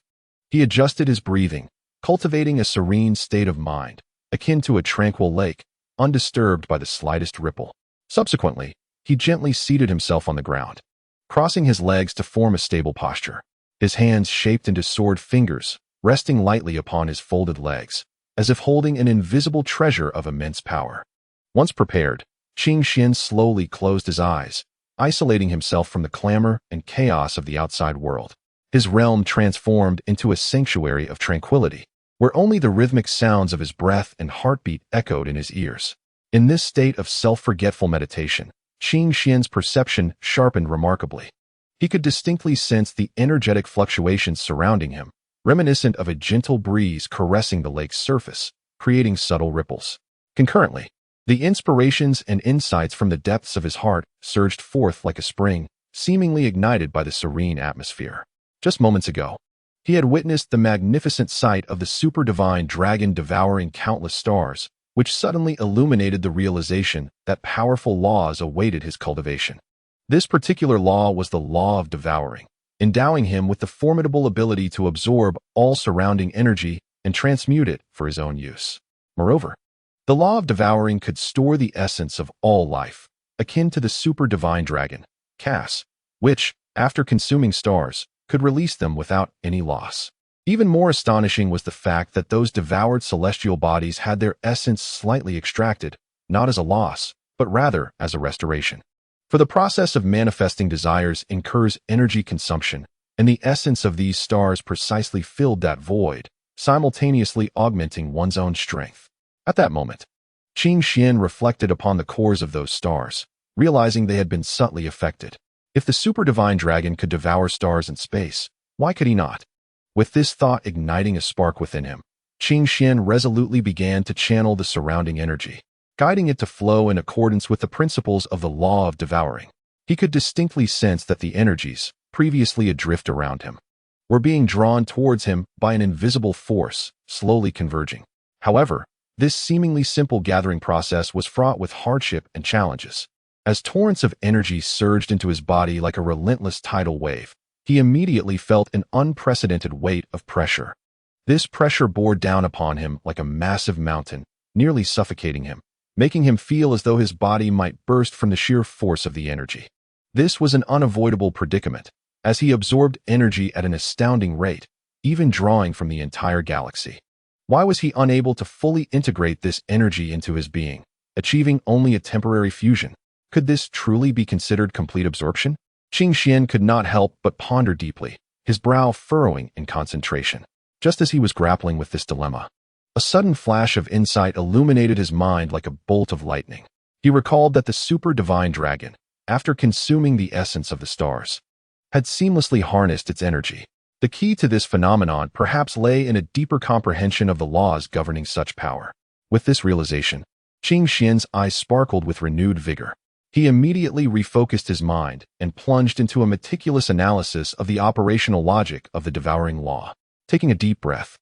He adjusted his breathing, cultivating a serene state of mind, akin to a tranquil lake, undisturbed by the slightest ripple. Subsequently, he gently seated himself on the ground, crossing his legs to form a stable posture, his hands shaped into sword fingers, resting lightly upon his folded legs, as if holding an invisible treasure of immense power. Once prepared, Qing Xian slowly closed his eyes, isolating himself from the clamor and chaos of the outside world. His realm transformed into a sanctuary of tranquility, where only the rhythmic sounds of his breath and heartbeat echoed in his ears. In this state of self-forgetful meditation, Qing Xian's perception sharpened remarkably. He could distinctly sense the energetic fluctuations surrounding him, reminiscent of a gentle breeze caressing the lake's surface, creating subtle ripples. Concurrently, the inspirations and insights from the depths of his heart surged forth like a spring, seemingly ignited by the serene atmosphere. Just moments ago, he had witnessed the magnificent sight of the super-divine dragon devouring countless stars, which suddenly illuminated the realization that powerful laws awaited his cultivation. This particular law was the law of devouring, endowing him with the formidable ability to absorb all surrounding energy and transmute it for his own use. Moreover, the law of devouring could store the essence of all life, akin to the super-divine dragon, Cass, which, after consuming stars, could release them without any loss. Even more astonishing was the fact that those devoured celestial bodies had their essence slightly extracted, not as a loss, but rather as a restoration. For the process of manifesting desires incurs energy consumption, and the essence of these stars precisely filled that void, simultaneously augmenting one's own strength. At that moment, Qing Xian reflected upon the cores of those stars, realizing they had been subtly affected. If the super-divine dragon could devour stars in space, why could he not? With this thought igniting a spark within him, Qing Xian resolutely began to channel the surrounding energy, guiding it to flow in accordance with the principles of the law of devouring. He could distinctly sense that the energies, previously adrift around him, were being drawn towards him by an invisible force, slowly converging. However, this seemingly simple gathering process was fraught with hardship and challenges. As torrents of energy surged into his body like a relentless tidal wave, he immediately felt an unprecedented weight of pressure. This pressure bore down upon him like a massive mountain, nearly suffocating him, making him feel as though his body might burst from the sheer force of the energy. This was an unavoidable predicament, as he absorbed energy at an astounding rate, even drawing from the entire galaxy. Why was he unable to fully integrate this energy into his being, achieving only a temporary fusion? Could this truly be considered complete absorption? Qing Xian could not help but ponder deeply, his brow furrowing in concentration. Just as he was grappling with this dilemma, a sudden flash of insight illuminated his mind like a bolt of lightning. He recalled that the super divine dragon, after consuming the essence of the stars, had seamlessly harnessed its energy. The key to this phenomenon perhaps lay in a deeper comprehension of the laws governing such power. With this realization, Qing Xian's eyes sparkled with renewed vigor. He immediately refocused his mind and plunged into a meticulous analysis of the operational logic of the devouring law. Taking a deep breath,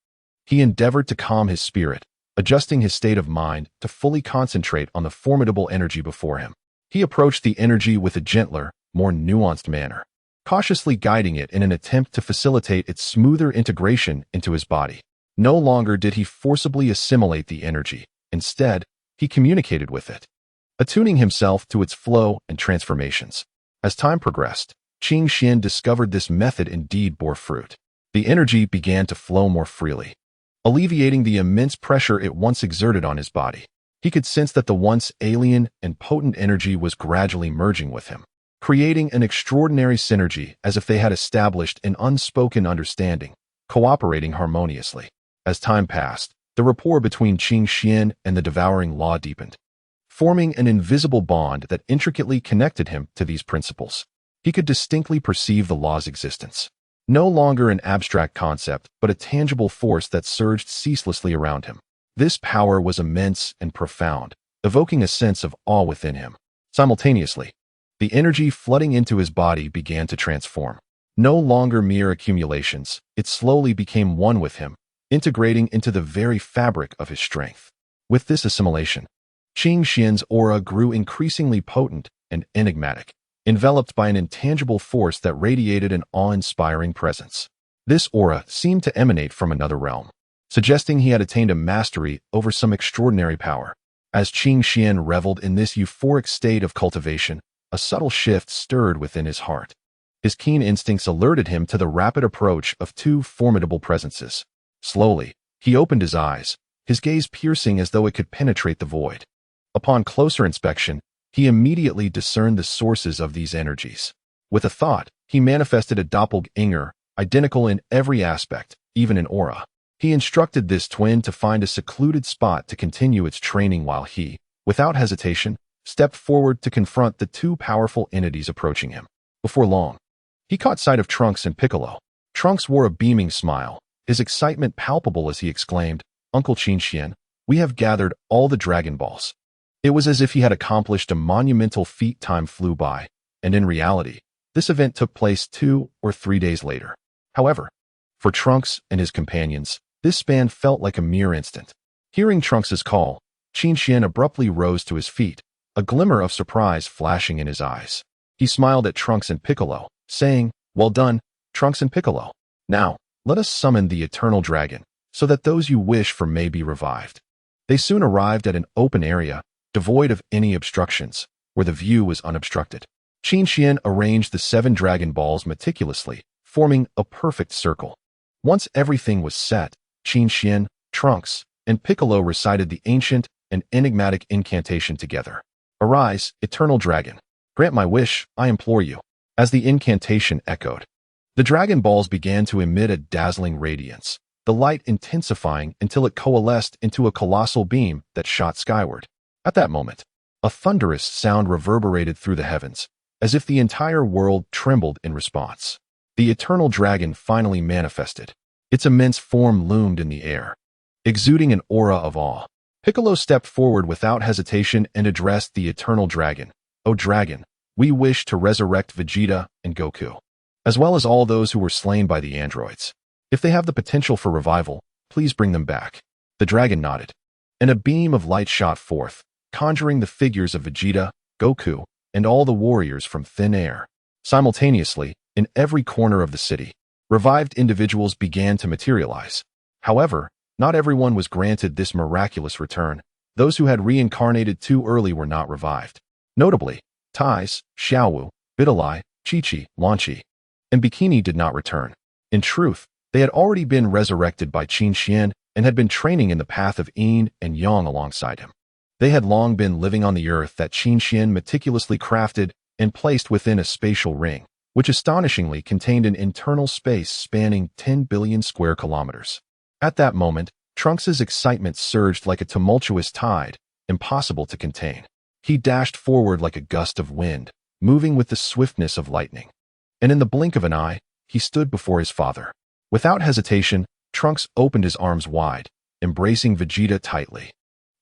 he endeavored to calm his spirit, adjusting his state of mind to fully concentrate on the formidable energy before him. He approached the energy with a gentler, more nuanced manner, cautiously guiding it in an attempt to facilitate its smoother integration into his body. No longer did he forcibly assimilate the energy. Instead, he communicated with it, attuning himself to its flow and transformations. As time progressed, Qing Xian discovered this method indeed bore fruit. The energy began to flow more freely, alleviating the immense pressure it once exerted on his body. He could sense that the once alien and potent energy was gradually merging with him, creating an extraordinary synergy as if they had established an unspoken understanding, cooperating harmoniously. As time passed, the rapport between Qing Xian and the devouring law deepened, forming an invisible bond that intricately connected him to these principles. He could distinctly perceive the law's existence, no longer an abstract concept, but a tangible force that surged ceaselessly around him. This power was immense and profound, evoking a sense of awe within him. Simultaneously, the energy flooding into his body began to transform. No longer mere accumulations, it slowly became one with him, integrating into the very fabric of his strength. With this assimilation, Qing Xian's aura grew increasingly potent and enigmatic, enveloped by an intangible force that radiated an awe-inspiring presence. This aura seemed to emanate from another realm, suggesting he had attained a mastery over some extraordinary power. As Qing Xian reveled in this euphoric state of cultivation, a subtle shift stirred within his heart. His keen instincts alerted him to the rapid approach of two formidable presences. Slowly, he opened his eyes, his gaze piercing as though it could penetrate the void. Upon closer inspection, he immediately discerned the sources of these energies. With a thought, he manifested a doppelganger, identical in every aspect, even in aura. He instructed this twin to find a secluded spot to continue its training while he, without hesitation, stepped forward to confront the two powerful entities approaching him. Before long, he caught sight of Trunks and Piccolo. Trunks wore a beaming smile, his excitement palpable as he exclaimed, "Uncle Qin Xian, we have gathered all the Dragon Balls." It was as if he had accomplished a monumental feat. Time flew by, and in reality, this event took place 2 or 3 days later. However, for Trunks and his companions, this span felt like a mere instant. Hearing Trunks's call, Qin Xian abruptly rose to his feet, a glimmer of surprise flashing in his eyes. He smiled at Trunks and Piccolo, saying, "Well done, Trunks and Piccolo. Now, let us summon the Eternal Dragon, so that those you wish for may be revived." They soon arrived at an open area, devoid of any obstructions, where the view was unobstructed. Qin Xian arranged the 7 Dragon Balls meticulously, forming a perfect circle. Once everything was set, Qin Xian, Trunks, and Piccolo recited the ancient and enigmatic incantation together. "Arise, Eternal Dragon. Grant my wish, I implore you." As the incantation echoed, the Dragon Balls began to emit a dazzling radiance, the light intensifying until it coalesced into a colossal beam that shot skyward. At that moment, a thunderous sound reverberated through the heavens, as if the entire world trembled in response. The Eternal Dragon finally manifested. Its immense form loomed in the air, exuding an aura of awe. Piccolo stepped forward without hesitation and addressed the Eternal Dragon. "O Dragon, we wish to resurrect Vegeta and Goku, as well as all those who were slain by the androids. If they have the potential for revival, please bring them back." The dragon nodded, and a beam of light shot forth, conjuring the figures of Vegeta, Goku, and all the warriors from thin air. Simultaneously, in every corner of the city, revived individuals began to materialize. However, not everyone was granted this miraculous return. Those who had reincarnated too early were not revived. Notably, Tais, Xiaowu, Bidalai, Chi-Chi, Lanqi, and Bikini did not return. In truth, they had already been resurrected by Qin Xian and had been training in the path of Yin and Yang alongside him. They had long been living on the earth that Qin Xian meticulously crafted and placed within a spatial ring, which astonishingly contained an internal space spanning 10 billion square kilometers. At that moment, Trunks' excitement surged like a tumultuous tide, impossible to contain. He dashed forward like a gust of wind, moving with the swiftness of lightning. And in the blink of an eye, he stood before his father. Without hesitation, Trunks opened his arms wide, embracing Vegeta tightly,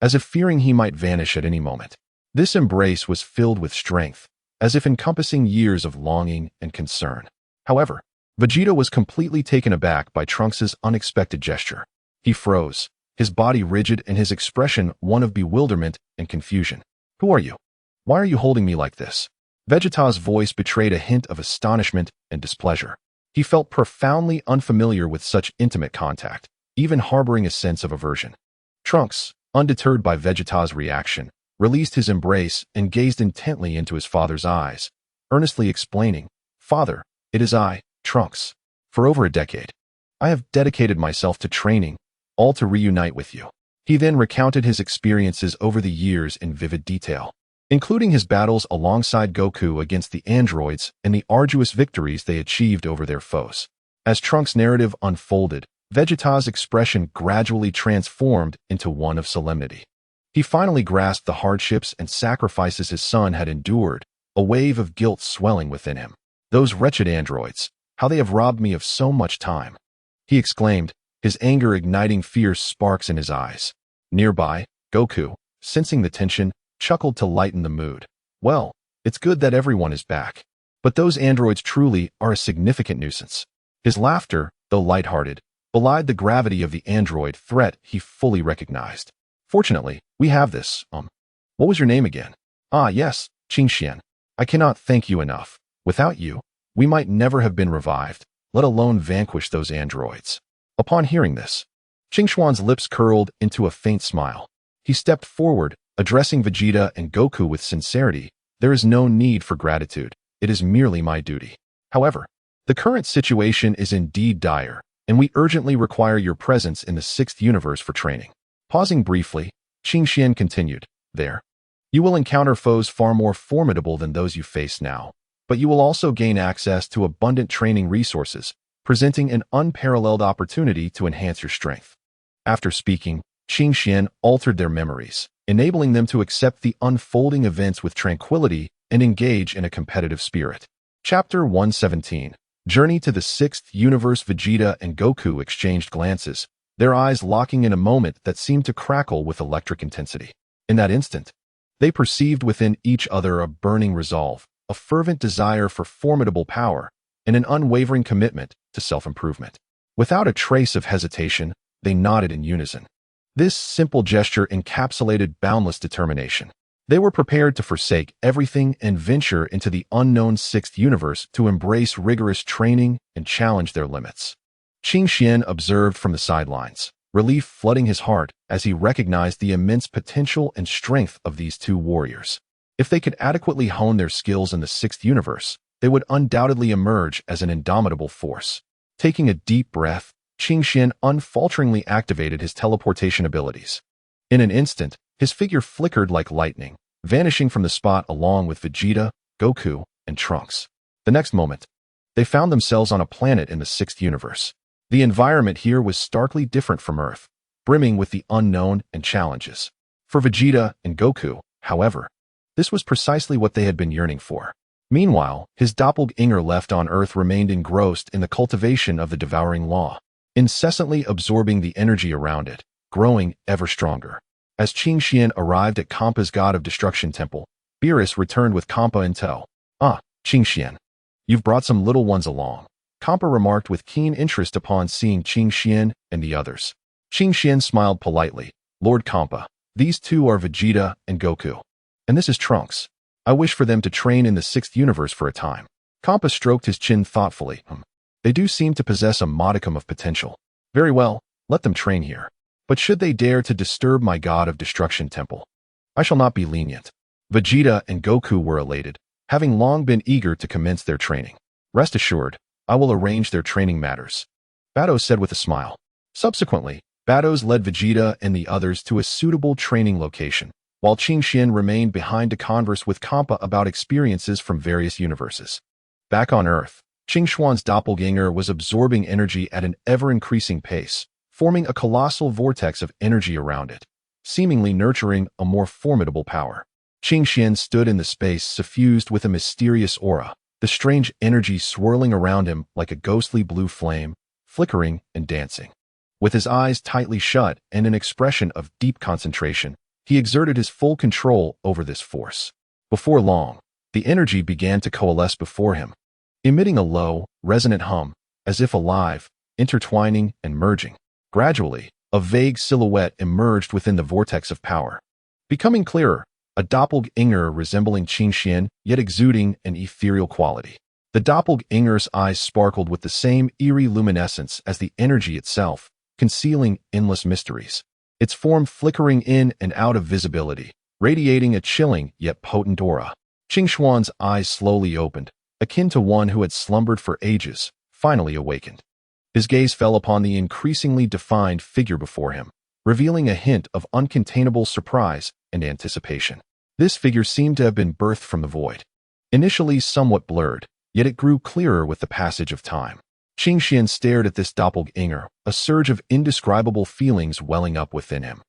as if fearing he might vanish at any moment. This embrace was filled with strength, as if encompassing years of longing and concern. However, Vegeta was completely taken aback by Trunks' unexpected gesture. He froze, his body rigid and his expression one of bewilderment and confusion. "Who are you? Why are you holding me like this?" Vegeta's voice betrayed a hint of astonishment and displeasure. He felt profoundly unfamiliar with such intimate contact, even harboring a sense of aversion. Trunks, undeterred by Vegeta's reaction, released his embrace and gazed intently into his father's eyes, earnestly explaining, "Father, it is I, Trunks. For over a decade, I have dedicated myself to training, all to reunite with you." He then recounted his experiences over the years in vivid detail, including his battles alongside Goku against the androids and the arduous victories they achieved over their foes. As Trunks' narrative unfolded, Vegeta's expression gradually transformed into one of solemnity. He finally grasped the hardships and sacrifices his son had endured, a wave of guilt swelling within him. "Those wretched androids, how they have robbed me of so much time," he exclaimed, his anger igniting fierce sparks in his eyes. Nearby, Goku, sensing the tension, chuckled to lighten the mood. "Well, it's good that everyone is back. But those androids truly are a significant nuisance." His laughter, though lighthearted, belied the gravity of the android threat he fully recognized. "Fortunately, we have this, what was your name again?" "Ah, yes, Qin Xian. I cannot thank you enough. Without you, we might never have been revived, let alone vanquish those androids." Upon hearing this, Qingxuan's lips curled into a faint smile. He stepped forward, addressing Vegeta and Goku with sincerity. "There is no need for gratitude. It is merely my duty. However, the current situation is indeed dire, and we urgently require your presence in the 6th universe for training." Pausing briefly, Qin Xian continued, "There, you will encounter foes far more formidable than those you face now, but you will also gain access to abundant training resources, presenting an unparalleled opportunity to enhance your strength." After speaking, Qin Xian altered their memories, enabling them to accept the unfolding events with tranquility and engage in a competitive spirit. Chapter 117. Journey to the 6th Universe. Vegeta and Goku exchanged glances, their eyes locking in a moment that seemed to crackle with electric intensity. In that instant, they perceived within each other a burning resolve, a fervent desire for formidable power, and an unwavering commitment to self-improvement. Without a trace of hesitation, they nodded in unison. This simple gesture encapsulated boundless determination. They were prepared to forsake everything and venture into the unknown 6th universe to embrace rigorous training and challenge their limits. Qin Xian observed from the sidelines, relief flooding his heart as he recognized the immense potential and strength of these two warriors. If they could adequately hone their skills in the 6th universe, they would undoubtedly emerge as an indomitable force. Taking a deep breath, Qin Xian unfalteringly activated his teleportation abilities. In an instant, his figure flickered like lightning, vanishing from the spot along with Vegeta, Goku, and Trunks. The next moment, they found themselves on a planet in the 6th universe. The environment here was starkly different from Earth, brimming with the unknown and challenges. For Vegeta and Goku, however, this was precisely what they had been yearning for. Meanwhile, his doppelganger left on Earth remained engrossed in the cultivation of the devouring law, incessantly absorbing the energy around it, growing ever stronger. As Qin Xian arrived at Kampa's God of Destruction temple, Beerus returned with Kampa in tow. "Ah, Qin Xian, you've brought some little ones along," Kampa remarked with keen interest upon seeing Qin Xian and the others. Qin Xian smiled politely. "Lord Kampa, these two are Vegeta and Goku. And this is Trunks." I wish for them to train in the sixth universe for a time. Kampa stroked his chin thoughtfully. They do seem to possess a modicum of potential. Very well, let them train here. But should they dare to disturb my god of destruction temple, I shall not be lenient. Vegeta and Goku were elated, having long been eager to commence their training. Rest assured, I will arrange their training matters, Bato said with a smile. Subsequently, Batos led Vegeta and the others to a suitable training location, while Qingxian remained behind to converse with Kampa about experiences from various universes. Back on Earth, Qingxuan's doppelganger was absorbing energy at an ever-increasing pace, forming a colossal vortex of energy around it, seemingly nurturing a more formidable power. Qingxian stood in the space suffused with a mysterious aura, the strange energy swirling around him like a ghostly blue flame, flickering and dancing. With his eyes tightly shut and an expression of deep concentration, he exerted his full control over this force. Before long, the energy began to coalesce before him, emitting a low, resonant hum, as if alive, intertwining and merging. Gradually, a vague silhouette emerged within the vortex of power. Becoming clearer, a doppelganger resembling Qingxian, yet exuding an ethereal quality. The doppelganger's eyes sparkled with the same eerie luminescence as the energy itself, concealing endless mysteries. Its form flickering in and out of visibility, radiating a chilling yet potent aura. Qingxuan's eyes slowly opened, akin to one who had slumbered for ages, finally awakened. His gaze fell upon the increasingly defined figure before him, revealing a hint of uncontainable surprise and anticipation. This figure seemed to have been birthed from the void. Initially somewhat blurred, yet it grew clearer with the passage of time. Qingxian stared at this doppelganger, a surge of indescribable feelings welling up within him.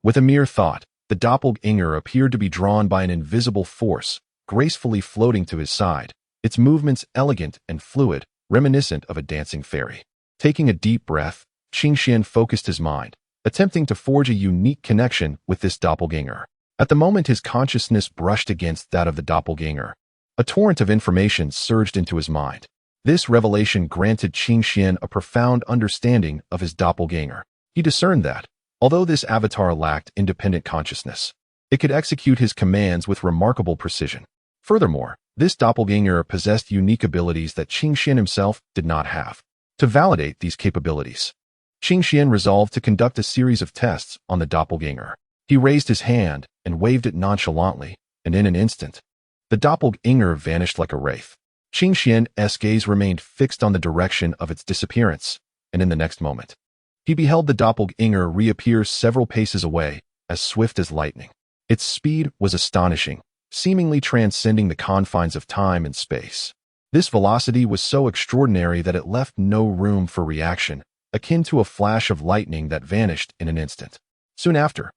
With a mere thought, the doppelganger appeared to be drawn by an invisible force, gracefully floating to his side, its movements elegant and fluid, reminiscent of a dancing fairy. Taking a deep breath, Qingxian focused his mind, attempting to forge a unique connection with this doppelganger. At the moment his consciousness brushed against that of the doppelganger, a torrent of information surged into his mind. This revelation granted Qingxian a profound understanding of his doppelganger. He discerned that, although this avatar lacked independent consciousness, it could execute his commands with remarkable precision. Furthermore, this doppelganger possessed unique abilities that Qingxian himself did not have. To validate these capabilities, Qingxian resolved to conduct a series of tests on the doppelganger. He raised his hand and waved it nonchalantly, and in an instant, the doppelganger vanished like a wraith. Qingxian's gaze remained fixed on the direction of its disappearance, and in the next moment, he beheld the doppelganger reappear several paces away, as swift as lightning. Its speed was astonishing, seemingly transcending the confines of time and space. This velocity was so extraordinary that it left no room for reaction, akin to a flash of lightning that vanished in an instant. Soon after,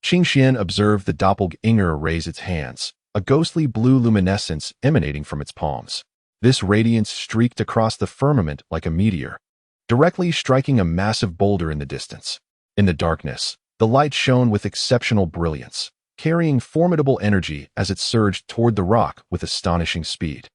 Qingxian observed the doppelganger raise its hands, a ghostly blue luminescence emanating from its palms. This radiance streaked across the firmament like a meteor, directly striking a massive boulder in the distance. In the darkness, the light shone with exceptional brilliance, carrying formidable energy as it surged toward the rock with astonishing speed.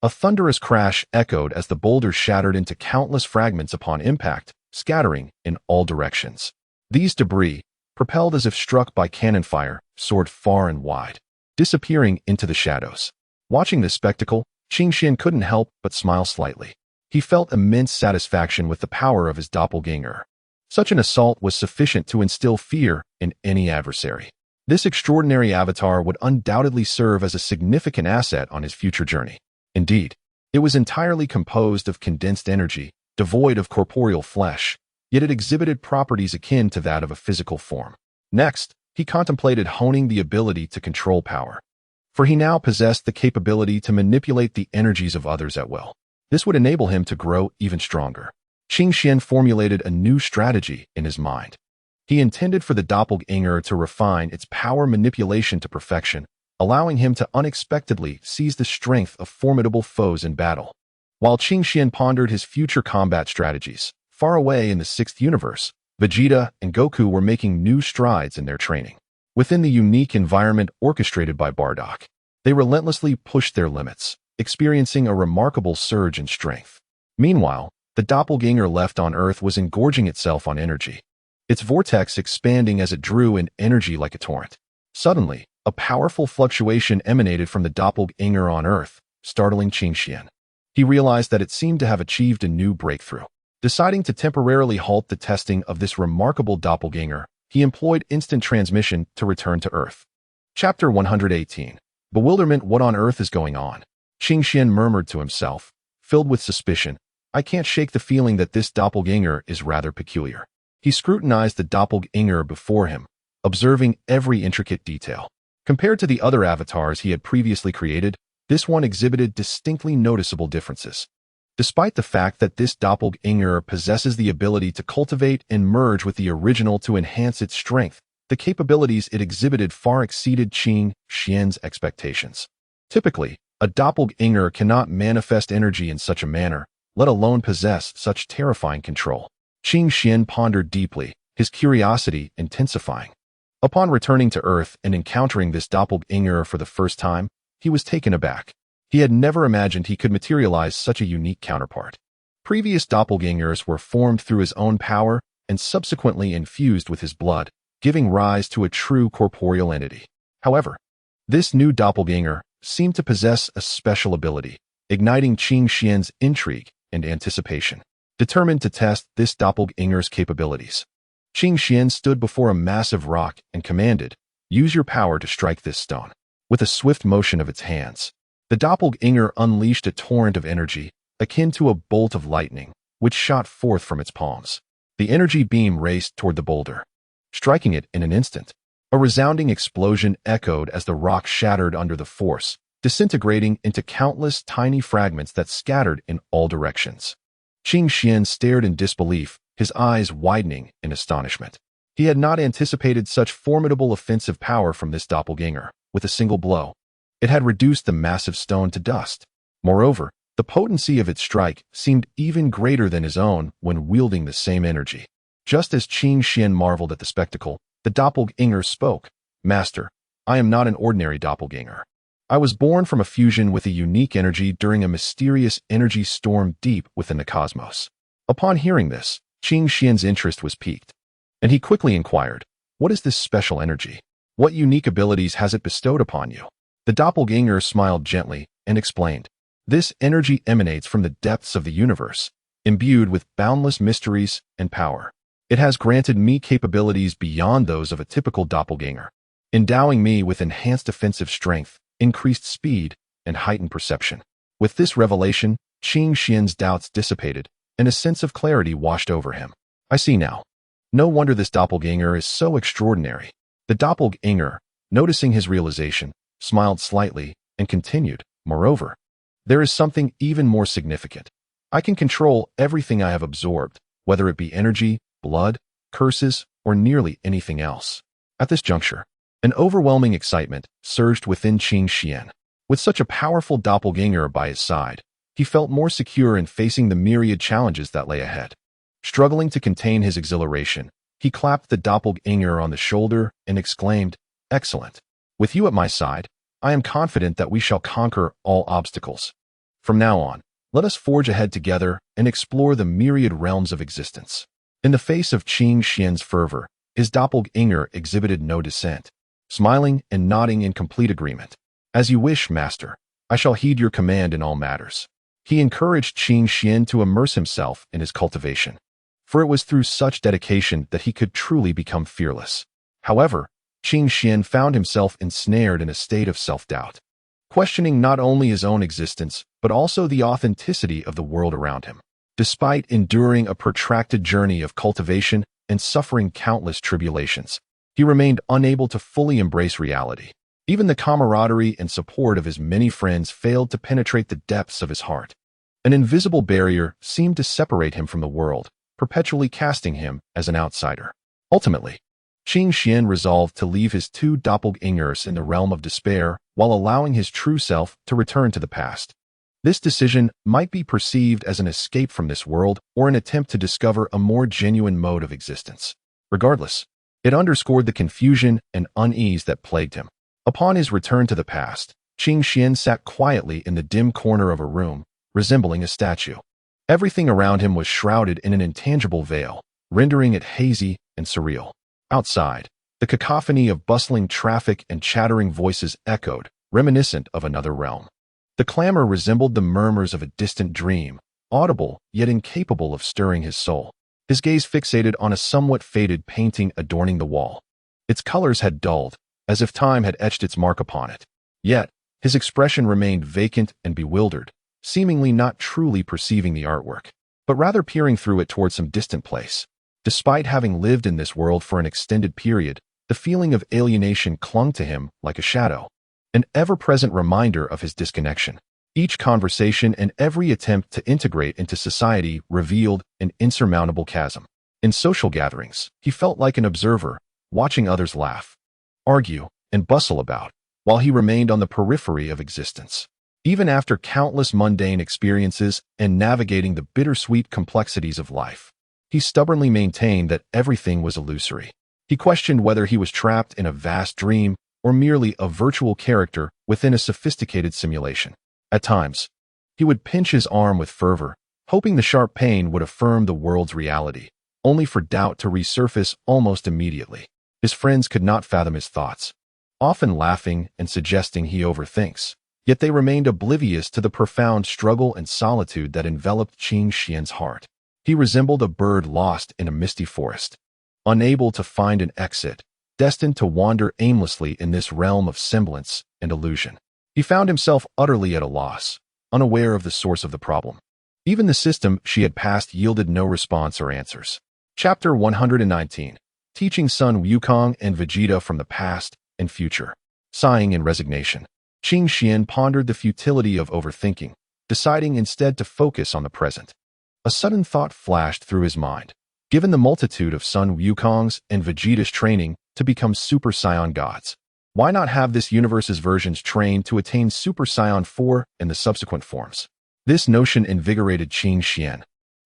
A thunderous crash echoed as the boulder shattered into countless fragments upon impact, scattering in all directions. These debris, propelled as if struck by cannon fire, soared far and wide, disappearing into the shadows. Watching this spectacle, Qingxian couldn't help but smile slightly. He felt immense satisfaction with the power of his doppelganger. Such an assault was sufficient to instill fear in any adversary. This extraordinary avatar would undoubtedly serve as a significant asset on his future journey. Indeed, it was entirely composed of condensed energy, devoid of corporeal flesh, yet it exhibited properties akin to that of a physical form. Next, he contemplated honing the ability to control power, for he now possessed the capability to manipulate the energies of others at will. This would enable him to grow even stronger. Qingxian formulated a new strategy in his mind. He intended for the doppelganger to refine its power manipulation to perfection, allowing him to unexpectedly seize the strength of formidable foes in battle. While Qingxian pondered his future combat strategies, far away in the sixth universe, Vegeta and Goku were making new strides in their training. Within the unique environment orchestrated by Bardock, they relentlessly pushed their limits, experiencing a remarkable surge in strength. Meanwhile, the doppelganger left on Earth was engorging itself on energy, its vortex expanding as it drew in energy like a torrent. Suddenly, A powerful fluctuation emanated from the doppelganger on Earth, startling Qing Xian. He realized that it seemed to have achieved a new breakthrough. Deciding to temporarily halt the testing of this remarkable doppelganger, he employed instant transmission to return to Earth. Chapter 118. Bewilderment. What on earth is going on? Qing Xian murmured to himself, filled with suspicion. I can't shake the feeling that this doppelganger is rather peculiar. He scrutinized the doppelganger before him, observing every intricate detail. Compared to the other avatars he had previously created, this one exhibited distinctly noticeable differences. Despite the fact that this doppelganger possesses the ability to cultivate and merge with the original to enhance its strength, the capabilities it exhibited far exceeded Qing Xian's expectations. Typically, a doppelganger cannot manifest energy in such a manner, let alone possess such terrifying control. Qing Xian pondered deeply, his curiosity intensifying. Upon returning to Earth and encountering this doppelganger for the first time, he was taken aback. He had never imagined he could materialize such a unique counterpart. Previous doppelgangers were formed through his own power and subsequently infused with his blood, giving rise to a true corporeal entity. However, this new doppelganger seemed to possess a special ability, igniting Qing Xian's intrigue and anticipation. Determined to test this doppelganger's capabilities, Qing Xian stood before a massive rock and commanded, "Use your power to strike this stone." With a swift motion of its hands, the doppelganger unleashed a torrent of energy, akin to a bolt of lightning, which shot forth from its palms. The energy beam raced toward the boulder, striking it in an instant. A resounding explosion echoed as the rock shattered under the force, disintegrating into countless tiny fragments that scattered in all directions. Qing Xian stared in disbelief, his eyes widening in astonishment. He had not anticipated such formidable offensive power from this doppelganger. With a single blow, it had reduced the massive stone to dust. Moreover, the potency of its strike seemed even greater than his own when wielding the same energy. Just as Qing Xian marveled at the spectacle, the doppelganger spoke. "Master, I am not an ordinary doppelganger. I was born from a fusion with a unique energy during a mysterious energy storm deep within the cosmos." Upon hearing this, Qing Xian's interest was piqued, and he quickly inquired, "What is this special energy? What unique abilities has it bestowed upon you?" The doppelganger smiled gently and explained, "This energy emanates from the depths of the universe, imbued with boundless mysteries and power. It has granted me capabilities beyond those of a typical doppelganger, endowing me with enhanced offensive strength, increased speed, and heightened perception." With this revelation, Qing Xian's doubts dissipated, and a sense of clarity washed over him. "I see now. No wonder this doppelganger is so extraordinary." The doppelganger, noticing his realization, smiled slightly and continued, "Moreover, there is something even more significant. I can control everything I have absorbed, whether it be energy, blood, curses, or nearly anything else." At this juncture, an overwhelming excitement surged within Qing Xian. With such a powerful doppelganger by his side, he felt more secure in facing the myriad challenges that lay ahead. Struggling to contain his exhilaration, he clapped the doppelganger on the shoulder and exclaimed, "Excellent. With you at my side, I am confident that we shall conquer all obstacles. From now on, let us forge ahead together and explore the myriad realms of existence." In the face of Qing Xian's fervor, his doppelganger exhibited no dissent, smiling and nodding in complete agreement. "As you wish, master. I shall heed your command in all matters." He encouraged Qing Xian to immerse himself in his cultivation, for it was through such dedication that he could truly become fearless. However, Qing Xian found himself ensnared in a state of self-doubt, questioning not only his own existence, but also the authenticity of the world around him. Despite enduring a protracted journey of cultivation and suffering countless tribulations, he remained unable to fully embrace reality. Even the camaraderie and support of his many friends failed to penetrate the depths of his heart. An invisible barrier seemed to separate him from the world, perpetually casting him as an outsider. Ultimately, Qing Xian resolved to leave his two doppelgangers in the realm of despair while allowing his true self to return to the past. This decision might be perceived as an escape from this world or an attempt to discover a more genuine mode of existence. Regardless, it underscored the confusion and unease that plagued him. Upon his return to the past, Qing Xian sat quietly in the dim corner of a room, resembling a statue. Everything around him was shrouded in an intangible veil, rendering it hazy and surreal. Outside, The cacophony of bustling traffic and chattering voices echoed, reminiscent of another realm. The clamor resembled the murmurs of a distant dream, audible yet incapable of stirring his soul. His gaze fixated on a somewhat faded painting adorning the wall. Its colors had dulled, as if time had etched its mark upon it. Yet, his expression remained vacant and bewildered, seemingly not truly perceiving the artwork, but rather peering through it toward some distant place. Despite having lived in this world for an extended period, the feeling of alienation clung to him like a shadow, an ever-present reminder of his disconnection. Each conversation and every attempt to integrate into society revealed an insurmountable chasm. In social gatherings, he felt like an observer, watching others laugh, argue, and bustle about, while he remained on the periphery of existence. Even after countless mundane experiences and navigating the bittersweet complexities of life, he stubbornly maintained that everything was illusory. He questioned whether he was trapped in a vast dream or merely a virtual character within a sophisticated simulation. At times, he would pinch his arm with fervor, hoping the sharp pain would affirm the world's reality, only for doubt to resurface almost immediately. His friends could not fathom his thoughts, often laughing and suggesting he overthinks, yet they remained oblivious to the profound struggle and solitude that enveloped Qing Xian's heart. He resembled a bird lost in a misty forest, unable to find an exit, destined to wander aimlessly in this realm of semblance and illusion. He found himself utterly at a loss, unaware of the source of the problem. Even the system she had passed yielded no response or answers. Chapter 119. Teaching Son Wukong and Vegeta from the past and future. Sighing in resignation, Qing Xian pondered the futility of overthinking, deciding instead to focus on the present. A sudden thought flashed through his mind. Given the multitude of Son Wukong's and Vegeta's training to become Super Saiyan gods, why not have this universe's versions trained to attain Super Saiyan 4 and the subsequent forms? This notion invigorated Qing Xian,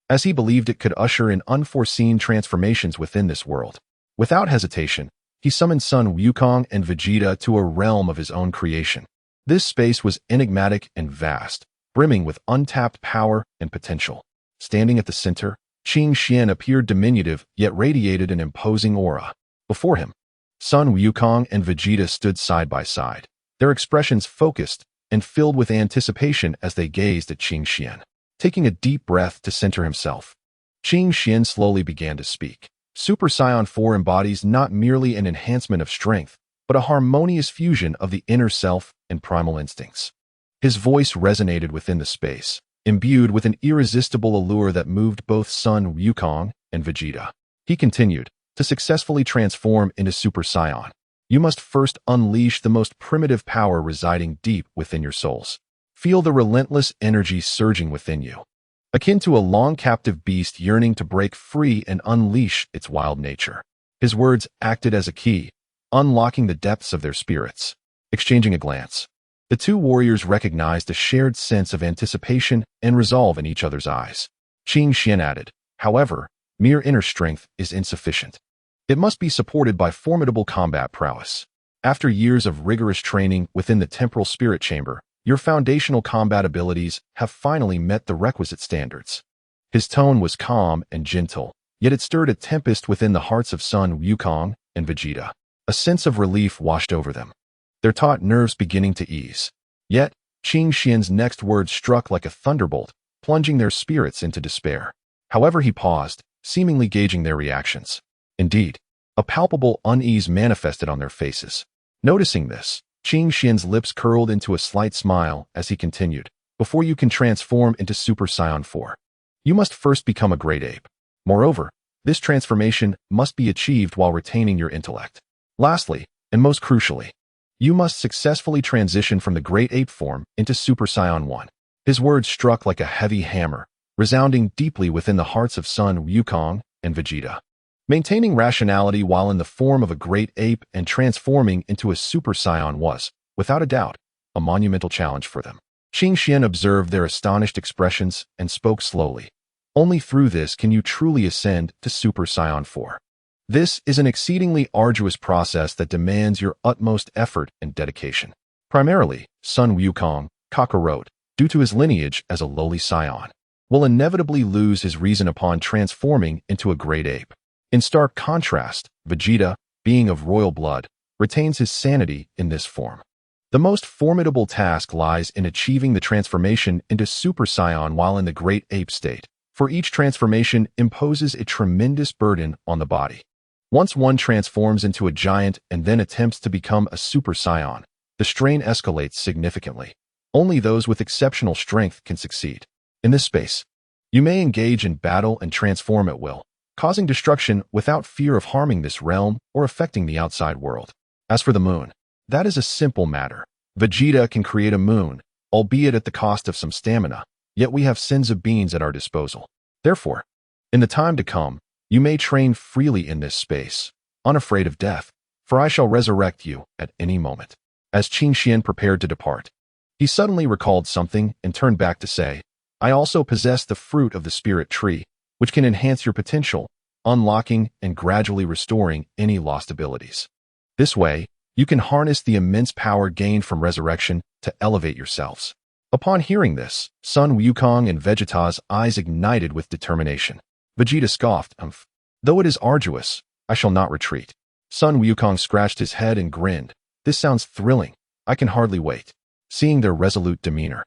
as he believed it could usher in unforeseen transformations within this world. Without hesitation, he summoned Son Wukong and Vegeta to a realm of his own creation. This space was enigmatic and vast, brimming with untapped power and potential. Standing at the center, Qing Xian appeared diminutive yet radiated an imposing aura. Before him, Son Wukong and Vegeta stood side by side, their expressions focused and filled with anticipation as they gazed at Qing Xian. Taking a deep breath to center himself, Qing Xian slowly began to speak. Super Saiyan 4 embodies not merely an enhancement of strength, but a harmonious fusion of the inner self and primal instincts. His voice resonated within the space, imbued with an irresistible allure that moved both Son Wukong and Vegeta. He continued, to successfully transform into Super Saiyan, you must first unleash the most primitive power residing deep within your souls. Feel the relentless energy surging within you, akin to a long-captive beast yearning to break free and unleash its wild nature. His words acted as a key, unlocking the depths of their spirits. Exchanging a glance, the two warriors recognized a shared sense of anticipation and resolve in each other's eyes. Qing Xian added, however, mere inner strength is insufficient. It must be supported by formidable combat prowess. After years of rigorous training within the temporal spirit chamber, your foundational combat abilities have finally met the requisite standards. His tone was calm and gentle, yet it stirred a tempest within the hearts of Son Wukong and Vegeta. A sense of relief washed over them, their taut nerves beginning to ease. Yet, Qing Xian's next words struck like a thunderbolt, plunging their spirits into despair. However, he paused, seemingly gauging their reactions. Indeed, a palpable unease manifested on their faces. Noticing this, Qing Xian's lips curled into a slight smile as he continued, before you can transform into Super Saiyan 4, you must first become a great ape. Moreover, this transformation must be achieved while retaining your intellect. Lastly, and most crucially, you must successfully transition from the great ape form into Super Saiyan 1. His words struck like a heavy hammer, resounding deeply within the hearts of Son Wukong and Vegeta. Maintaining rationality while in the form of a great ape and transforming into a Super Saiyan was, without a doubt, a monumental challenge for them. Qing Xian observed their astonished expressions and spoke slowly. Only through this can you truly ascend to Super Saiyan 4. This is an exceedingly arduous process that demands your utmost effort and dedication. Primarily, Son Wukong, Kakarot, due to his lineage as a lowly Saiyan, will inevitably lose his reason upon transforming into a great ape. In stark contrast, Vegeta, being of royal blood, retains his sanity in this form. The most formidable task lies in achieving the transformation into Super Saiyan while in the Great Ape state, for each transformation imposes a tremendous burden on the body. Once one transforms into a giant and then attempts to become a Super Saiyan, the strain escalates significantly. Only those with exceptional strength can succeed. In this space, you may engage in battle and transform at will, causing destruction without fear of harming this realm or affecting the outside world. As for the moon, that is a simple matter. Vegeta can create a moon, albeit at the cost of some stamina, yet we have sins of beings at our disposal. Therefore, in the time to come, you may train freely in this space, unafraid of death, for I shall resurrect you at any moment. As Qin Xian prepared to depart, he suddenly recalled something and turned back to say, I also possess the fruit of the spirit tree, which can enhance your potential, unlocking and gradually restoring any lost abilities. This way, you can harness the immense power gained from resurrection to elevate yourselves. Upon hearing this, Sun Wukong and Vegeta's eyes ignited with determination. Vegeta scoffed, Though it is arduous, I shall not retreat. Sun Wukong scratched his head and grinned. This sounds thrilling. I can hardly wait. Seeing their resolute demeanor,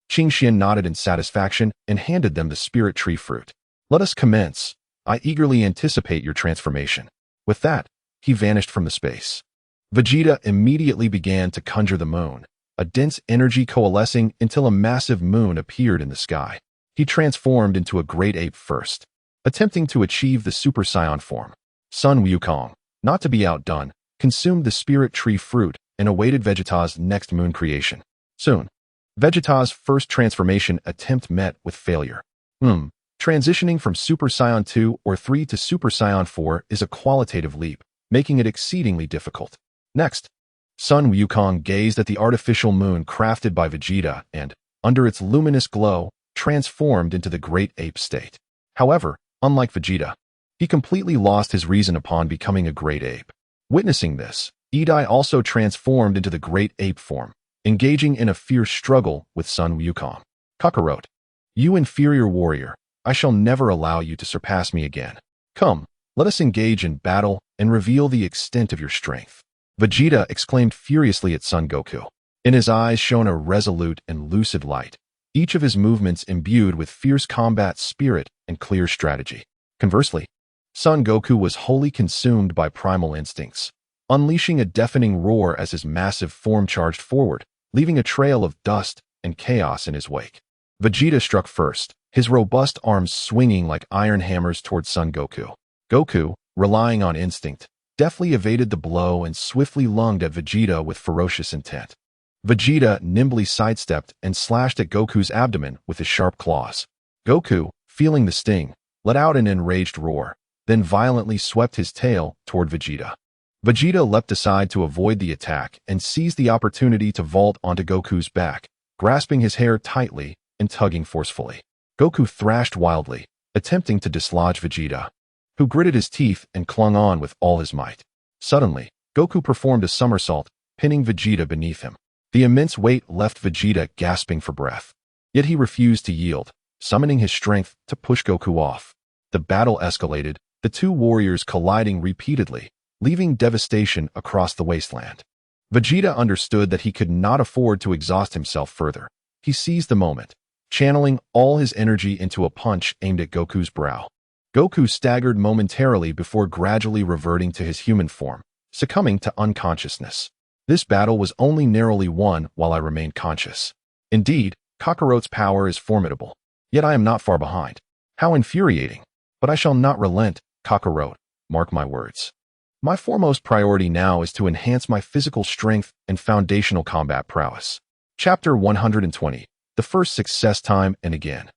Qin Xian nodded in satisfaction and handed them the spirit tree fruit. Let us commence. I eagerly anticipate your transformation. With that, he vanished from the space. Vegeta immediately began to conjure the moon, a dense energy coalescing until a massive moon appeared in the sky. He transformed into a great ape first, attempting to achieve the Super Saiyan form. Sun Wukong, not to be outdone, consumed the spirit tree fruit and awaited Vegeta's next moon creation. Soon, Vegeta's first transformation attempt met with failure. Transitioning from Super Saiyan 2 or 3 to Super Saiyan 4 is a qualitative leap, making it exceedingly difficult. Next, Sun Wukong gazed at the artificial moon crafted by Vegeta and, under its luminous glow, transformed into the Great Ape state. However, unlike Vegeta, he completely lost his reason upon becoming a Great Ape. Witnessing this, Edai also transformed into the Great Ape form, engaging in a fierce struggle with Sun Wukong. Kakarot, you inferior warrior, I shall never allow you to surpass me again. Come, let us engage in battle and reveal the extent of your strength. Vegeta exclaimed furiously at Son Goku. In his eyes shone a resolute and lucid light, each of his movements imbued with fierce combat spirit and clear strategy. Conversely, Son Goku was wholly consumed by primal instincts, unleashing a deafening roar as his massive form charged forward, leaving a trail of dust and chaos in his wake. Vegeta struck first, his robust arms swinging like iron hammers towards Son Goku. Goku, relying on instinct, deftly evaded the blow and swiftly lunged at Vegeta with ferocious intent. Vegeta nimbly sidestepped and slashed at Goku's abdomen with his sharp claws. Goku, feeling the sting, let out an enraged roar, then violently swept his tail toward Vegeta. Vegeta leapt aside to avoid the attack and seized the opportunity to vault onto Goku's back, grasping his hair tightly and tugging forcefully. Goku thrashed wildly, attempting to dislodge Vegeta, who gritted his teeth and clung on with all his might. Suddenly, Goku performed a somersault, pinning Vegeta beneath him. The immense weight left Vegeta gasping for breath. Yet he refused to yield, summoning his strength to push Goku off. The battle escalated, the two warriors colliding repeatedly, leaving devastation across the wasteland. Vegeta understood that he could not afford to exhaust himself further. He seized the moment, channeling all his energy into a punch aimed at Goku's brow. Goku staggered momentarily before gradually reverting to his human form, succumbing to unconsciousness. This battle was only narrowly won while I remained conscious. Indeed, Kakarot's power is formidable, yet I am not far behind. How infuriating! But I shall not relent, Kakarot, mark my words. My foremost priority now is to enhance my physical strength and foundational combat prowess. Chapter 120, The First Success Time and Again.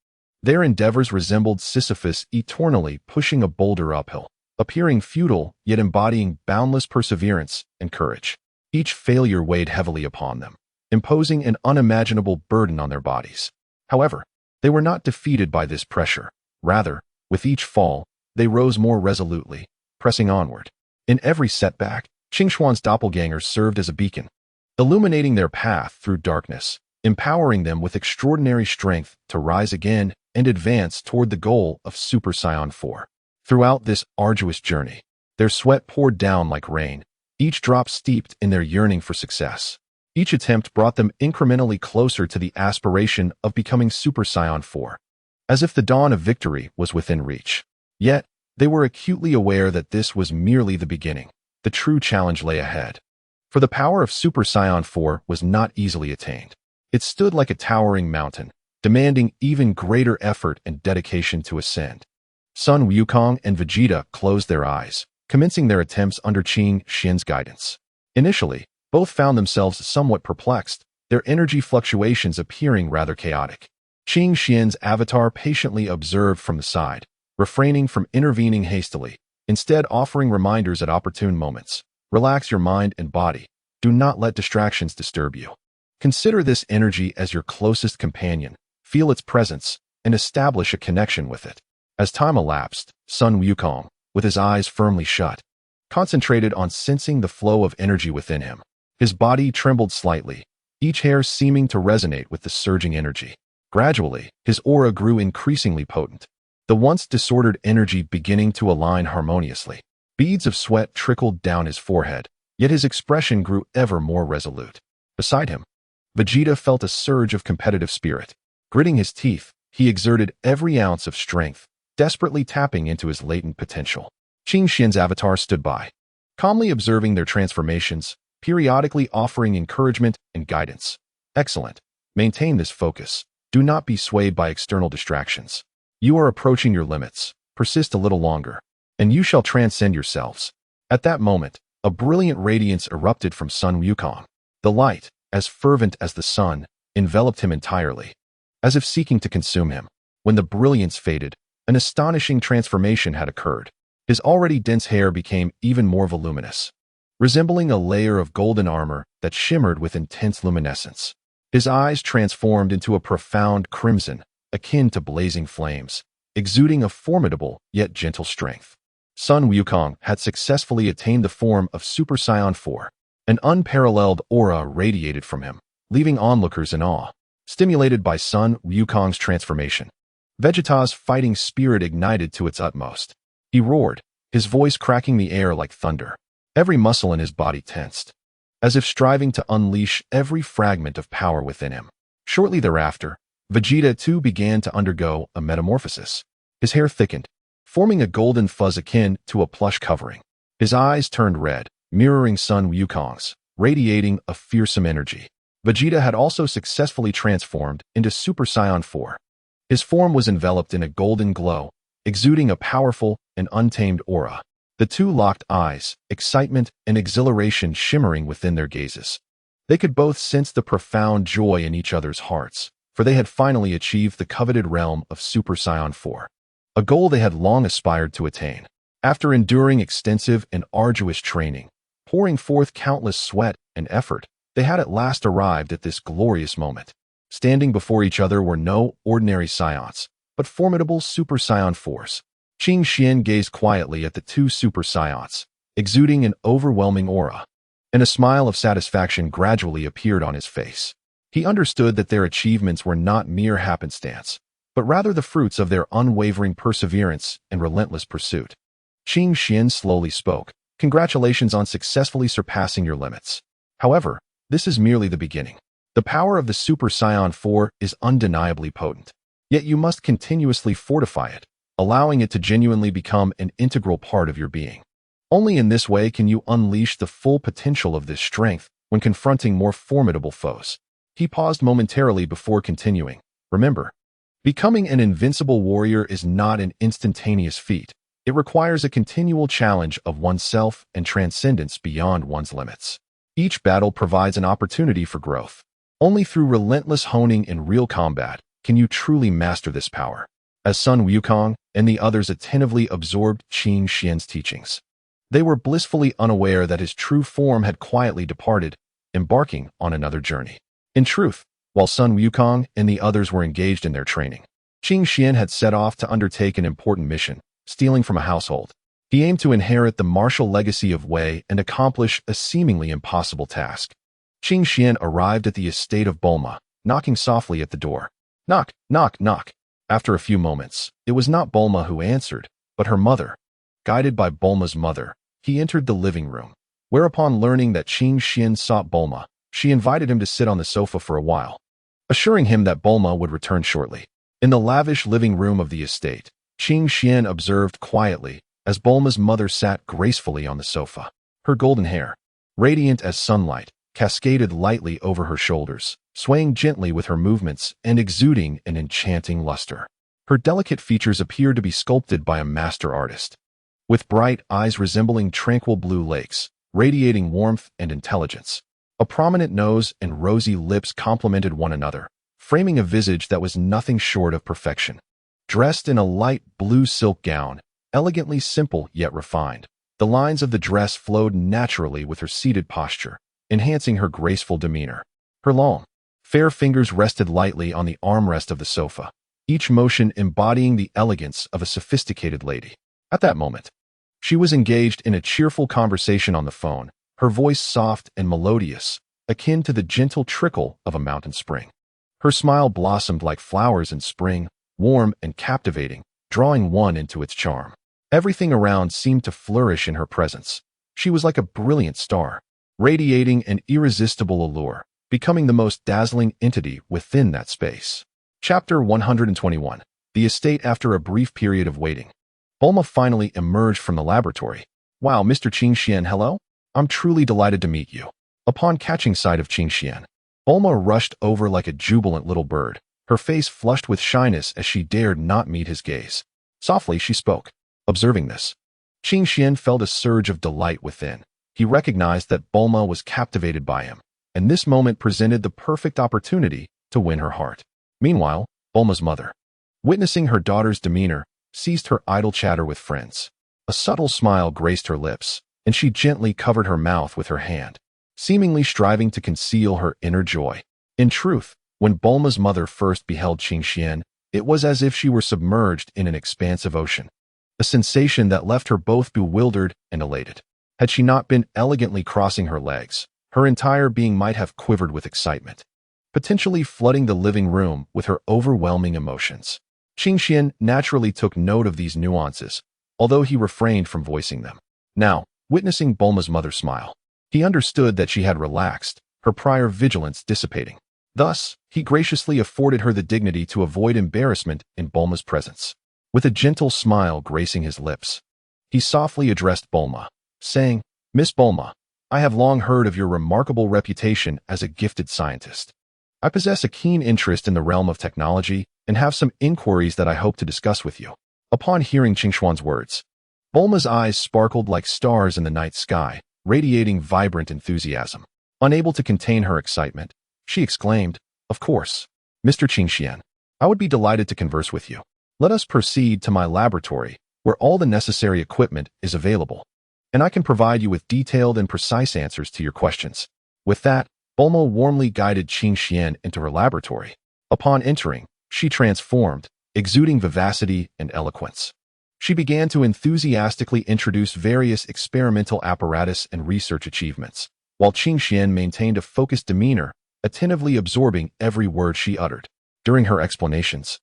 Their endeavors resembled Sisyphus eternally pushing a boulder uphill, appearing futile yet embodying boundless perseverance and courage. Each failure weighed heavily upon them, imposing an unimaginable burden on their bodies. However, they were not defeated by this pressure. Rather, with each fall, they rose more resolutely, pressing onward. In every setback, Qingxuan's doppelgangers served as a beacon, illuminating their path through darkness, empowering them with extraordinary strength to rise again and advance toward the goal of Super Saiyan 4. Throughout this arduous journey, Their sweat poured down like rain, each drop steeped in their yearning for success. Each attempt brought them incrementally closer to the aspiration of becoming Super Saiyan 4, as if the dawn of victory was within reach. Yet, they were acutely aware that this was merely the beginning. The true challenge lay ahead. For the power of Super Saiyan 4 was not easily attained. It stood like a towering mountain, demanding even greater effort and dedication to ascend. Son Wukong and Vegeta closed their eyes, commencing their attempts under Qing Xian's guidance. Initially, both found themselves somewhat perplexed, their energy fluctuations appearing rather chaotic. Qing Xian's avatar patiently observed from the side, refraining from intervening hastily, instead offering reminders at opportune moments. Relax your mind and body. Do not let distractions disturb you. Consider this energy as your closest companion, feel its presence, and establish a connection with it. As time elapsed, Son Wukong, with his eyes firmly shut, concentrated on sensing the flow of energy within him. His body trembled slightly, each hair seeming to resonate with the surging energy. Gradually, his aura grew increasingly potent, the once disordered energy beginning to align harmoniously. Beads of sweat trickled down his forehead, yet his expression grew ever more resolute. Beside him, Vegeta felt a surge of competitive spirit. Gritting his teeth, he exerted every ounce of strength, desperately tapping into his latent potential. Qing Xian's avatar stood by, calmly observing their transformations, periodically offering encouragement and guidance. Excellent. Maintain this focus. Do not be swayed by external distractions. You are approaching your limits. Persist a little longer, and you shall transcend yourselves. At that moment, a brilliant radiance erupted from Son Wukong. The light, as fervent as the sun, enveloped him entirely, as if seeking to consume him. When the brilliance faded, an astonishing transformation had occurred. His already dense hair became even more voluminous, resembling a layer of golden armor that shimmered with intense luminescence. His eyes transformed into a profound crimson, akin to blazing flames, exuding a formidable yet gentle strength. Son Wukong had successfully attained the form of Super Saiyan 4. An unparalleled aura radiated from him, leaving onlookers in awe. Stimulated by Son Wukong's transformation, Vegeta's fighting spirit ignited to its utmost. He roared, his voice cracking the air like thunder. Every muscle in his body tensed, as if striving to unleash every fragment of power within him. Shortly thereafter, Vegeta too began to undergo a metamorphosis. His hair thickened, forming a golden fuzz akin to a plush covering. His eyes turned red, mirroring Son Wukong's, radiating a fearsome energy. Vegeta had also successfully transformed into Super Saiyan 4. His form was enveloped in a golden glow, exuding a powerful and untamed aura. The two locked eyes, excitement and exhilaration shimmering within their gazes. They could both sense the profound joy in each other's hearts, for they had finally achieved the coveted realm of Super Saiyan 4, a goal they had long aspired to attain. After enduring extensive and arduous training, pouring forth countless sweat and effort, they had at last arrived at this glorious moment. Standing before each other were no ordinary Saiyans, but formidable Super Saiyan 4s. Qing Xian gazed quietly at the two Super Saiyans, exuding an overwhelming aura, and a smile of satisfaction gradually appeared on his face. He understood that their achievements were not mere happenstance, but rather the fruits of their unwavering perseverance and relentless pursuit. Qing Xian slowly spoke, "Congratulations on successfully surpassing your limits. However, this is merely the beginning. The power of the Super Saiyan 4 is undeniably potent, yet you must continuously fortify it, allowing it to genuinely become an integral part of your being. Only in this way can you unleash the full potential of this strength when confronting more formidable foes." He paused momentarily before continuing. "Remember, becoming an invincible warrior is not an instantaneous feat. It requires a continual challenge of oneself and transcendence beyond one's limits. Each battle provides an opportunity for growth. Only through relentless honing in real combat can you truly master this power." As Son Wukong and the others attentively absorbed Qing Xian's teachings, they were blissfully unaware that his true form had quietly departed, embarking on another journey. In truth, while Son Wukong and the others were engaged in their training, Qing Xian had set off to undertake an important mission, stealing from a household. He aimed to inherit the martial legacy of Wei and accomplish a seemingly impossible task. Qing Xian arrived at the estate of Bulma, knocking softly at the door. Knock, knock, knock. After a few moments, it was not Bulma who answered, but her mother. Guided by Bulma's mother, he entered the living room, whereupon learning that Qing Xian sought Bulma, she invited him to sit on the sofa for a while, assuring him that Bulma would return shortly. In the lavish living room of the estate, Qing Xian observed quietly as Bulma's mother sat gracefully on the sofa. Her golden hair, radiant as sunlight, cascaded lightly over her shoulders, swaying gently with her movements and exuding an enchanting luster. Her delicate features appeared to be sculpted by a master artist, with bright eyes resembling tranquil blue lakes, radiating warmth and intelligence. A prominent nose and rosy lips complemented one another, framing a visage that was nothing short of perfection. Dressed in a light blue silk gown, elegantly simple yet refined, the lines of the dress flowed naturally with her seated posture, enhancing her graceful demeanor. Her long, fair fingers rested lightly on the armrest of the sofa, each motion embodying the elegance of a sophisticated lady. At that moment, she was engaged in a cheerful conversation on the phone, her voice soft and melodious, akin to the gentle trickle of a mountain spring. Her smile blossomed like flowers in spring, warm and captivating, drawing one into its charm. Everything around seemed to flourish in her presence. She was like a brilliant star, radiating an irresistible allure, becoming the most dazzling entity within that space. Chapter 121. The Estate. After a brief period of waiting, Bulma finally emerged from the laboratory. "Wow, Mr. Qing Xian, hello? I'm truly delighted to meet you." Upon catching sight of Qing Xian, Bulma rushed over like a jubilant little bird, her face flushed with shyness as she dared not meet his gaze. Softly she spoke. Observing this, Qing Xian felt a surge of delight within. He recognized that Bulma was captivated by him, and this moment presented the perfect opportunity to win her heart. Meanwhile, Bulma's mother, witnessing her daughter's demeanor, ceased her idle chatter with friends. A subtle smile graced her lips, and she gently covered her mouth with her hand, seemingly striving to conceal her inner joy. In truth, when Bulma's mother first beheld Qing Xian, it was as if she were submerged in an expansive ocean, a sensation that left her both bewildered and elated. Had she not been elegantly crossing her legs, her entire being might have quivered with excitement, potentially flooding the living room with her overwhelming emotions. Qing Xian naturally took note of these nuances, although he refrained from voicing them. Now, witnessing Bulma's mother smile, he understood that she had relaxed, her prior vigilance dissipating. Thus, he graciously afforded her the dignity to avoid embarrassment in Bulma's presence. With a gentle smile gracing his lips, he softly addressed Bulma, saying, "Miss Bulma, I have long heard of your remarkable reputation as a gifted scientist. I possess a keen interest in the realm of technology and have some inquiries that I hope to discuss with you." Upon hearing Qing Xuan's words, Bulma's eyes sparkled like stars in the night sky, radiating vibrant enthusiasm. Unable to contain her excitement, she exclaimed, "Of course, Mr. Qing Xian, I would be delighted to converse with you. Let us proceed to my laboratory, where all the necessary equipment is available, and I can provide you with detailed and precise answers to your questions." With that, Bulma warmly guided Qing Xian into her laboratory. Upon entering, she transformed, exuding vivacity and eloquence. She began to enthusiastically introduce various experimental apparatus and research achievements, while Qing Xian maintained a focused demeanor, attentively absorbing every word she uttered. During her explanations,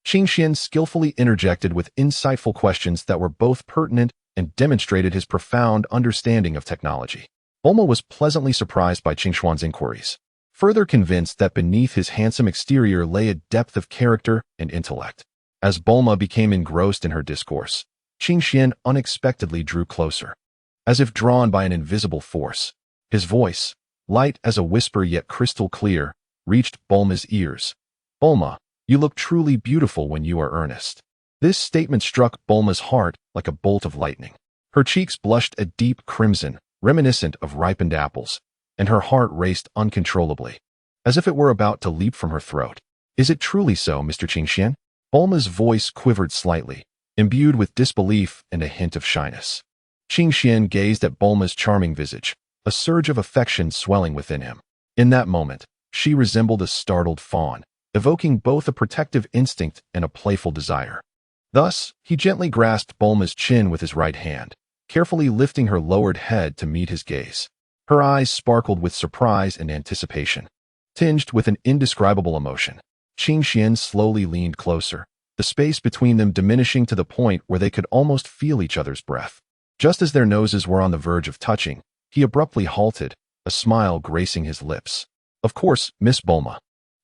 Qing Xian skillfully interjected with insightful questions that were both pertinent and demonstrated his profound understanding of technology. Bulma was pleasantly surprised by Qing Xuan's inquiries, further convinced that beneath his handsome exterior lay a depth of character and intellect. As Bulma became engrossed in her discourse, Qing Xian unexpectedly drew closer, as if drawn by an invisible force. His voice, light as a whisper yet crystal clear, reached Bulma's ears. "Bulma, you look truly beautiful when you are earnest." This statement struck Bulma's heart like a bolt of lightning. Her cheeks blushed a deep crimson, reminiscent of ripened apples, and her heart raced uncontrollably, as if it were about to leap from her throat. "Is it truly so, Mr. Qing Xian?" Bulma's voice quivered slightly, imbued with disbelief and a hint of shyness. Qing Xian gazed at Bulma's charming visage, a surge of affection swelling within him. In that moment, she resembled a startled fawn, evoking both a protective instinct and a playful desire. Thus, he gently grasped Bulma's chin with his right hand, carefully lifting her lowered head to meet his gaze. Her eyes sparkled with surprise and anticipation, tinged with an indescribable emotion. Qing Xian slowly leaned closer, the space between them diminishing to the point where they could almost feel each other's breath. Just as their noses were on the verge of touching, he abruptly halted, a smile gracing his lips. "Of course, Miss Bulma.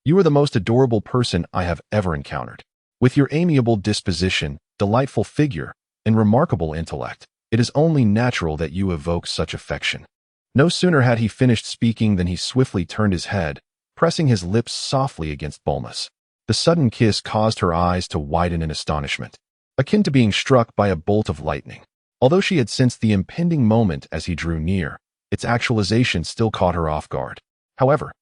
You are the most adorable person I have ever encountered. With your amiable disposition, delightful figure, and remarkable intellect, it is only natural that you evoke such affection." No sooner had he finished speaking than he swiftly turned his head, pressing his lips softly against Bulma's. The sudden kiss caused her eyes to widen in astonishment, akin to being struck by a bolt of lightning. Although she had sensed the impending moment as he drew near, its actualization still caught her off guard. However,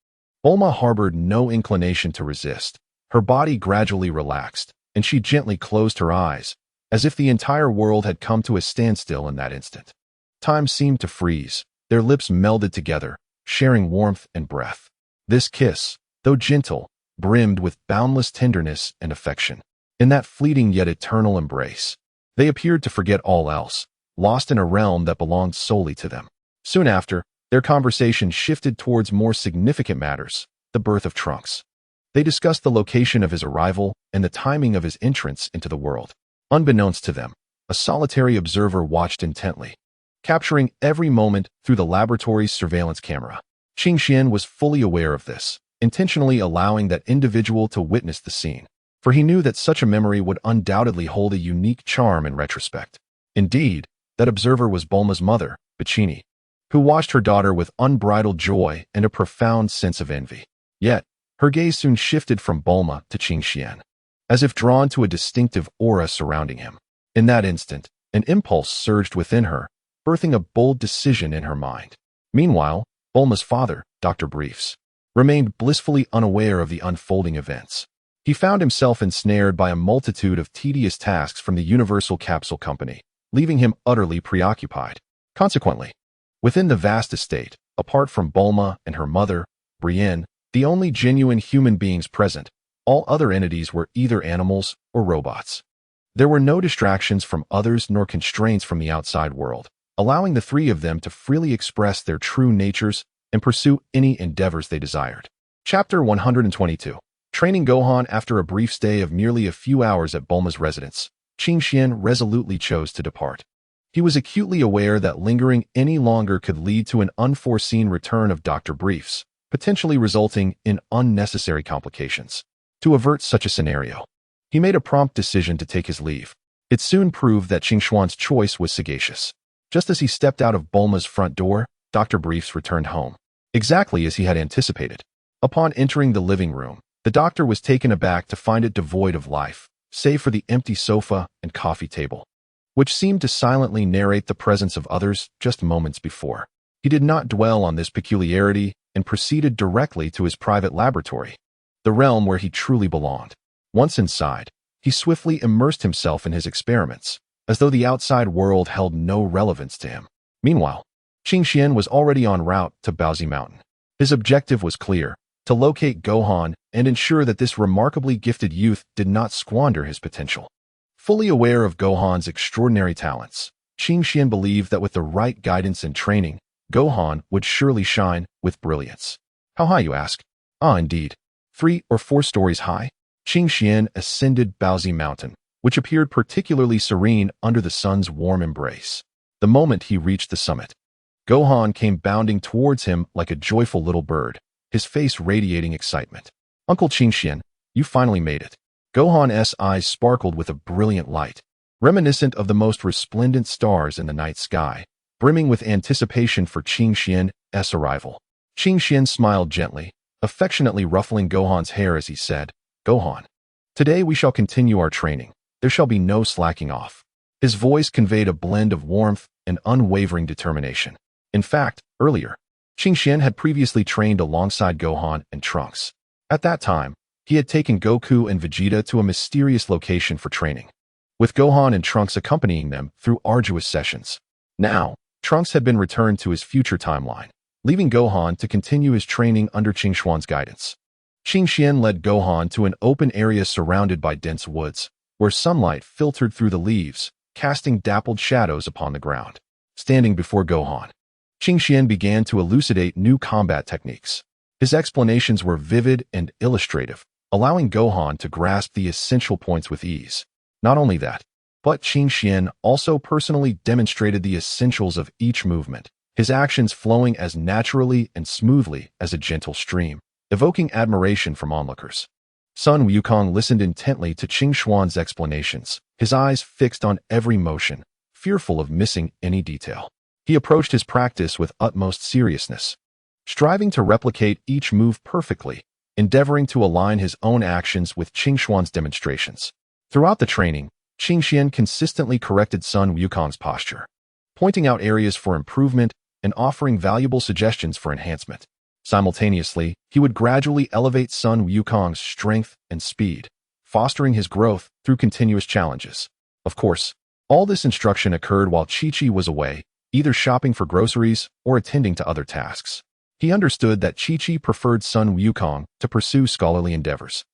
Bulma harbored no inclination to resist. Her body gradually relaxed, and she gently closed her eyes, as if the entire world had come to a standstill in that instant. Time seemed to freeze. Their lips melded together, sharing warmth and breath. This kiss, though gentle, brimmed with boundless tenderness and affection. In that fleeting yet eternal embrace, they appeared to forget all else, lost in a realm that belonged solely to them. Soon after, their conversation shifted towards more significant matters, the birth of Trunks. They discussed the location of his arrival and the timing of his entrance into the world. Unbeknownst to them, a solitary observer watched intently, capturing every moment through the laboratory's surveillance camera. Qing Xian was fully aware of this, intentionally allowing that individual to witness the scene, for he knew that such a memory would undoubtedly hold a unique charm in retrospect. Indeed, that observer was Bulma's mother, Bachini, who watched her daughter with unbridled joy and a profound sense of envy. Yet, her gaze soon shifted from Bulma to Qing Xian, as if drawn to a distinctive aura surrounding him. In that instant, an impulse surged within her, birthing a bold decision in her mind. Meanwhile, Bulma's father, Dr. Briefs, remained blissfully unaware of the unfolding events. He found himself ensnared by a multitude of tedious tasks from the Universal Capsule Company, leaving him utterly preoccupied. Consequently, within the vast estate, apart from Bulma and her mother, Brienne, the only genuine human beings present, all other entities were either animals or robots. There were no distractions from others nor constraints from the outside world, allowing the three of them to freely express their true natures and pursue any endeavors they desired. Chapter 122. Training Gohan. After a brief stay of merely a few hours at Bulma's residence, Qing Xian resolutely chose to depart. He was acutely aware that lingering any longer could lead to an unforeseen return of Dr. Briefs, potentially resulting in unnecessary complications. To avert such a scenario, he made a prompt decision to take his leave. It soon proved that Qing Xuan's choice was sagacious. Just as he stepped out of Bulma's front door, Dr. Briefs returned home, exactly as he had anticipated. Upon entering the living room, the doctor was taken aback to find it devoid of life, save for the empty sofa and coffee table, which seemed to silently narrate the presence of others just moments before. He did not dwell on this peculiarity and proceeded directly to his private laboratory, the realm where he truly belonged. Once inside, he swiftly immersed himself in his experiments, as though the outside world held no relevance to him. Meanwhile, Qing Xian was already en route to Baozi Mountain. His objective was clear: to locate Gohan and ensure that this remarkably gifted youth did not squander his potential. Fully aware of Gohan's extraordinary talents, Qing Xian believed that with the right guidance and training, Gohan would surely shine with brilliance. How high, you ask? Ah, indeed. 3 or 4 stories high. Qing Xian ascended Baozi Mountain, which appeared particularly serene under the sun's warm embrace. The moment he reached the summit, Gohan came bounding towards him like a joyful little bird, his face radiating excitement. "Uncle Qing Xian, you finally made it." Gohan's eyes sparkled with a brilliant light, reminiscent of the most resplendent stars in the night sky, brimming with anticipation for Qing Xian's arrival. Qing Xian smiled gently, affectionately ruffling Gohan's hair as he said, "Gohan, today we shall continue our training. There shall be no slacking off." His voice conveyed a blend of warmth and unwavering determination. In fact, earlier, Qing Xian had previously trained alongside Gohan and Trunks. At that time, he had taken Goku and Vegeta to a mysterious location for training, with Gohan and Trunks accompanying them through arduous sessions. Now, Trunks had been returned to his future timeline, leaving Gohan to continue his training under Qing Xuan's guidance. Qing Xian led Gohan to an open area surrounded by dense woods, where sunlight filtered through the leaves, casting dappled shadows upon the ground. Standing before Gohan, Qing Xian began to elucidate new combat techniques. His explanations were vivid and illustrative, allowing Gohan to grasp the essential points with ease. Not only that, But Qing Xian also personally demonstrated the essentials of each movement, his actions flowing as naturally and smoothly as a gentle stream, evoking admiration from onlookers. Sun Wukong listened intently to Qing Xuan's explanations, his eyes fixed on every motion, fearful of missing any detail. He approached his practice with utmost seriousness, striving to replicate each move perfectly, endeavoring to align his own actions with Qing Xuan's demonstrations. Throughout the training, Qing Xian consistently corrected Sun Wukong's posture, pointing out areas for improvement and offering valuable suggestions for enhancement. Simultaneously, he would gradually elevate Sun Wukong's strength and speed, fostering his growth through continuous challenges. Of course, all this instruction occurred while Chi-Chi was away, either shopping for groceries or attending to other tasks. He understood that Chi-Chi preferred Sun Wukong to pursue scholarly endeavors,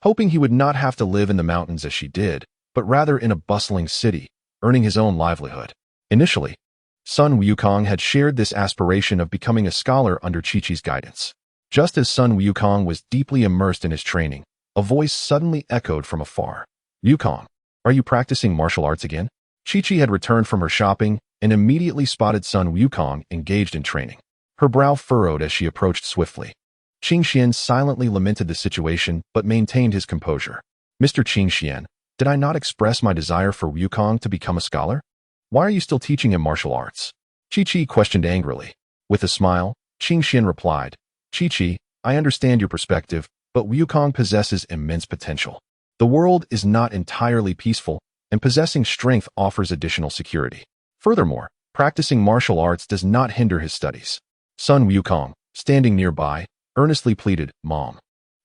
hoping he would not have to live in the mountains as she did, but rather in a bustling city, earning his own livelihood. Initially, Sun Wukong had shared this aspiration of becoming a scholar under Chi-Chi's guidance. Just as Sun Wukong was deeply immersed in his training, a voice suddenly echoed from afar. "Wukong, are you practicing martial arts again?" Chi-Chi had returned from her shopping and immediately spotted Sun Wukong engaged in training. Her brow furrowed as she approached swiftly. Qing Xian silently lamented the situation but maintained his composure. "Mr. Qing Xian, did I not express my desire for Wukong to become a scholar? Why are you still teaching him martial arts?" Chi-Chi questioned angrily. With a smile, Qing Xian replied, "Chi-Chi, I understand your perspective, but Wukong possesses immense potential. The world is not entirely peaceful, and possessing strength offers additional security. Furthermore, practicing martial arts does not hinder his studies." Sun Wukong, standing nearby, earnestly pleaded, "Mom,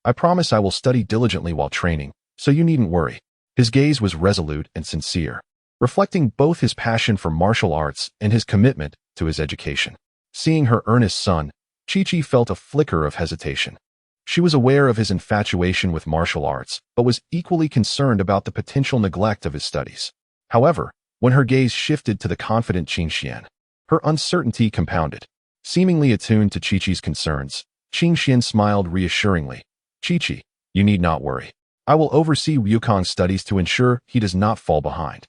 I promise I will study diligently while training, so you needn't worry." His gaze was resolute and sincere, reflecting both his passion for martial arts and his commitment to his education. Seeing her earnest son, Chi-Chi felt a flicker of hesitation. She was aware of his infatuation with martial arts, but was equally concerned about the potential neglect of his studies. However, when her gaze shifted to the confident Qing Xian, her uncertainty compounded. Seemingly attuned to Chi-Chi's concerns, Qing Xian smiled reassuringly. "Chi-Chi, you need not worry. I will oversee Wukong's studies to ensure he does not fall behind."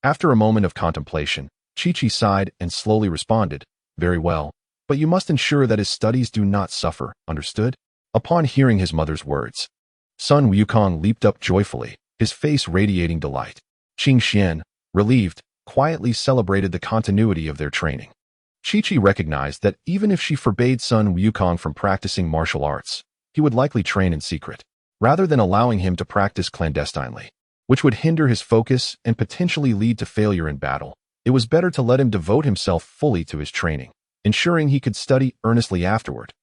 After a moment of contemplation, Chi-Chi sighed and slowly responded, "Very well, but you must ensure that his studies do not suffer, understood?" Upon hearing his mother's words, Sun Wukong leaped up joyfully, his face radiating delight. Qing Xian, relieved, quietly celebrated the continuity of their training. Chi-Chi recognized that even if she forbade Sun Wukong from practicing martial arts, he would likely train in secret, rather than allowing him to practice clandestinely, which would hinder his focus and potentially lead to failure in battle. It was better to let him devote himself fully to his training, ensuring he could study earnestly afterward,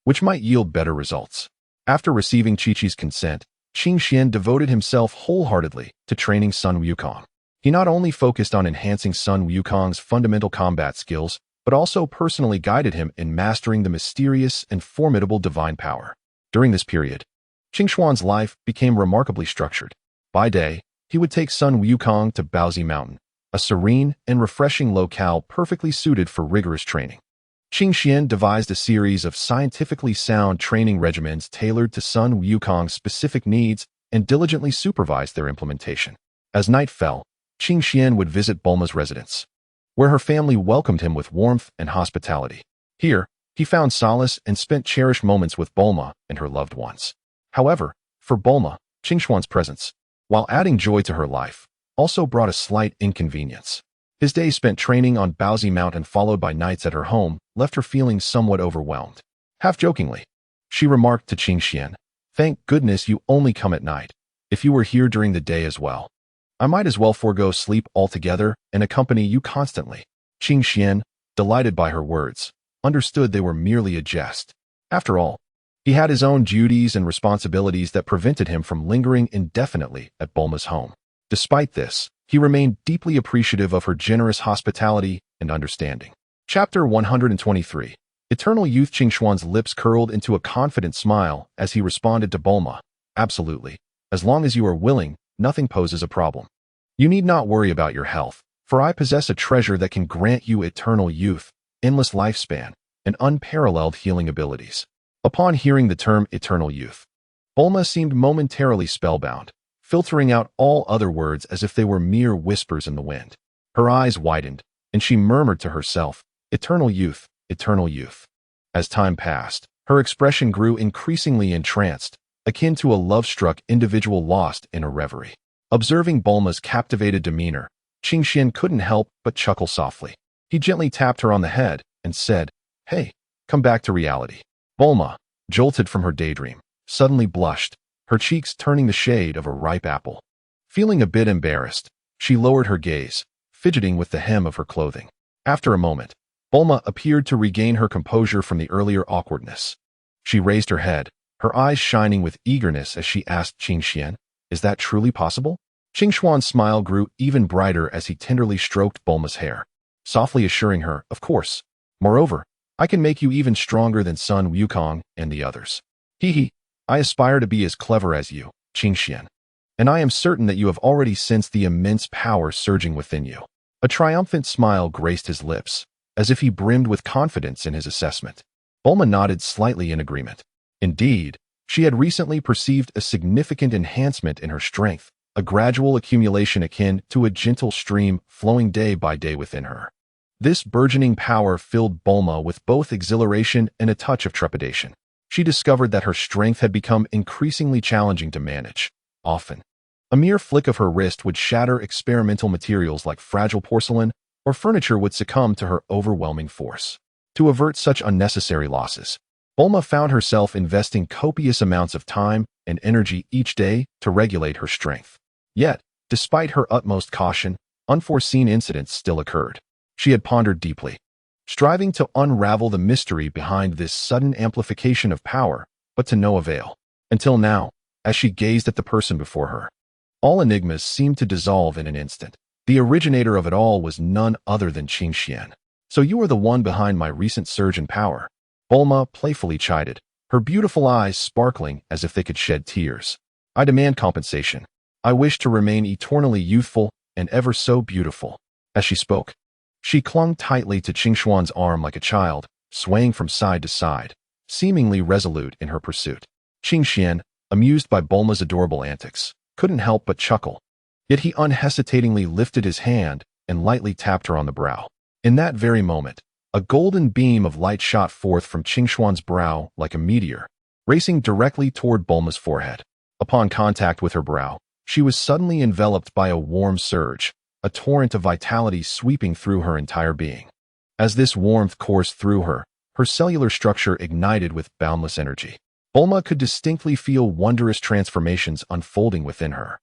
which might yield better results. After receiving Chi-Chi's consent, Qing Xian devoted himself wholeheartedly to training Sun Wukong. He not only focused on enhancing Sun Wukong's fundamental combat skills, but also personally guided him in mastering the mysterious and formidable divine power. During this period, Qing Xuan's life became remarkably structured. By day, he would take Sun Wukong to Baozi Mountain, a serene and refreshing locale perfectly suited for rigorous training. Qing Xian devised a series of scientifically sound training regimens tailored to Sun Wukong's specific needs and diligently supervised their implementation. As night fell, Qing Xian would visit Bulma's residence, where her family welcomed him with warmth and hospitality. Here, he found solace and spent cherished moments with Bulma and her loved ones. However, for Bulma, Qing Xuan's presence, while adding joy to her life, also brought a slight inconvenience. His days spent training on Baozi Mountain followed by nights at her home left her feeling somewhat overwhelmed. Half-jokingly, she remarked to Qing Xian, "Thank goodness you only come at night. If you were here during the day as well, I might as well forego sleep altogether and accompany you constantly." Qing Xian, delighted by her words, understood they were merely a jest. After all, he had his own duties and responsibilities that prevented him from lingering indefinitely at Bulma's home. Despite this, he remained deeply appreciative of her generous hospitality and understanding. Chapter 123. Eternal Youth. Qing Xuan's lips curled into a confident smile as he responded to Bulma, "Absolutely. As long as you are willing, nothing poses a problem. You need not worry about your health, for I possess a treasure that can grant you eternal youth, endless lifespan, and unparalleled healing abilities." Upon hearing the term eternal youth, Bulma seemed momentarily spellbound, filtering out all other words as if they were mere whispers in the wind. Her eyes widened, and she murmured to herself, "Eternal youth, eternal youth." As time passed, her expression grew increasingly entranced, akin to a love-struck individual lost in a reverie. Observing Bulma's captivated demeanor, Qingxian couldn't help but chuckle softly. He gently tapped her on the head and said, "Hey, come back to reality." Bulma, jolted from her daydream, suddenly blushed, her cheeks turning the shade of a ripe apple. Feeling a bit embarrassed, she lowered her gaze, fidgeting with the hem of her clothing. After a moment, Bulma appeared to regain her composure from the earlier awkwardness. She raised her head, her eyes shining with eagerness as she asked Qingxian, "Is that truly possible?" Qingxuan's smile grew even brighter as he tenderly stroked Bulma's hair, softly assuring her, "Of course. Moreover, I can make you even stronger than Sun Wukong and the others. Hee, I aspire to be as clever as you, Qingxian. And I am certain that you have already sensed the immense power surging within you." A triumphant smile graced his lips, as if he brimmed with confidence in his assessment. Bulma nodded slightly in agreement. Indeed, she had recently perceived a significant enhancement in her strength, a gradual accumulation akin to a gentle stream flowing day by day within her. This burgeoning power filled Bulma with both exhilaration and a touch of trepidation. She discovered that her strength had become increasingly challenging to manage. Often, a mere flick of her wrist would shatter experimental materials like fragile porcelain, or furniture would succumb to her overwhelming force. To avert such unnecessary losses, Bulma found herself investing copious amounts of time and energy each day to regulate her strength. Yet, despite her utmost caution, unforeseen incidents still occurred. She had pondered deeply, striving to unravel the mystery behind this sudden amplification of power, but to no avail. Until now, as she gazed at the person before her, all enigmas seemed to dissolve in an instant. The originator of it all was none other than Qingxian. "So you are the one behind my recent surge in power," Bulma playfully chided, her beautiful eyes sparkling as if they could shed tears. "I demand compensation. I wish to remain eternally youthful and ever so beautiful." As she spoke, she clung tightly to Qingxuan's arm like a child, swaying from side to side, seemingly resolute in her pursuit. Qingxian, amused by Bulma's adorable antics, couldn't help but chuckle. Yet he unhesitatingly lifted his hand and lightly tapped her on the brow. In that very moment, a golden beam of light shot forth from Qingxuan's brow like a meteor, racing directly toward Bulma's forehead. Upon contact with her brow, she was suddenly enveloped by a warm surge, a torrent of vitality sweeping through her entire being. As this warmth coursed through her, her cellular structure ignited with boundless energy. Bulma could distinctly feel wondrous transformations unfolding within her.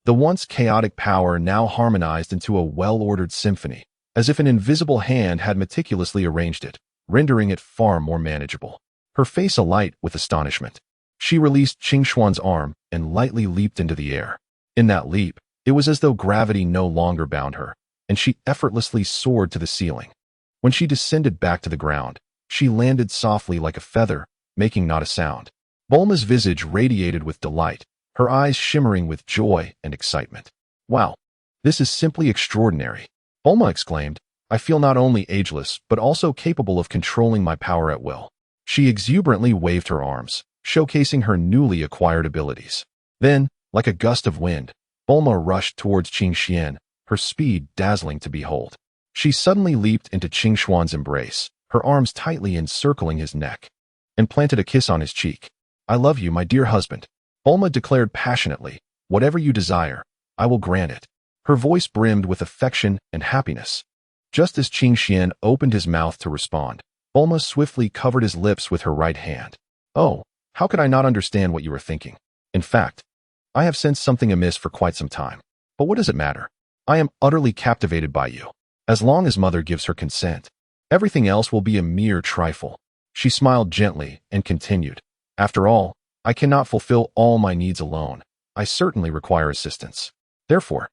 The once chaotic power now harmonized into a well-ordered symphony, as if an invisible hand had meticulously arranged it, rendering it far more manageable. Her face alight with astonishment, she released Qingxuan's arm and lightly leaped into the air. In that leap, it was as though gravity no longer bound her, and she effortlessly soared to the ceiling. When she descended back to the ground, she landed softly like a feather, making not a sound. Bulma's visage radiated with delight, her eyes shimmering with joy and excitement. "Wow, this is simply extraordinary," Bulma exclaimed. "I feel not only ageless, but also capable of controlling my power at will." She exuberantly waved her arms, showcasing her newly acquired abilities. Then, like a gust of wind, Bulma rushed towards Qingxian, her speed dazzling to behold. She suddenly leaped into Qingxuan's embrace, her arms tightly encircling his neck, and planted a kiss on his cheek. "I love you, my dear husband," Bulma declared passionately. "Whatever you desire, I will grant it." Her voice brimmed with affection and happiness. Just as Qingxian opened his mouth to respond, Bulma swiftly covered his lips with her right hand. "Oh, how could I not understand what you were thinking? In fact, I have sensed something amiss for quite some time. But what does it matter? I am utterly captivated by you. As long as Mother gives her consent, everything else will be a mere trifle." She smiled gently and continued, "After all, I cannot fulfill all my needs alone. I certainly require assistance. Therefore,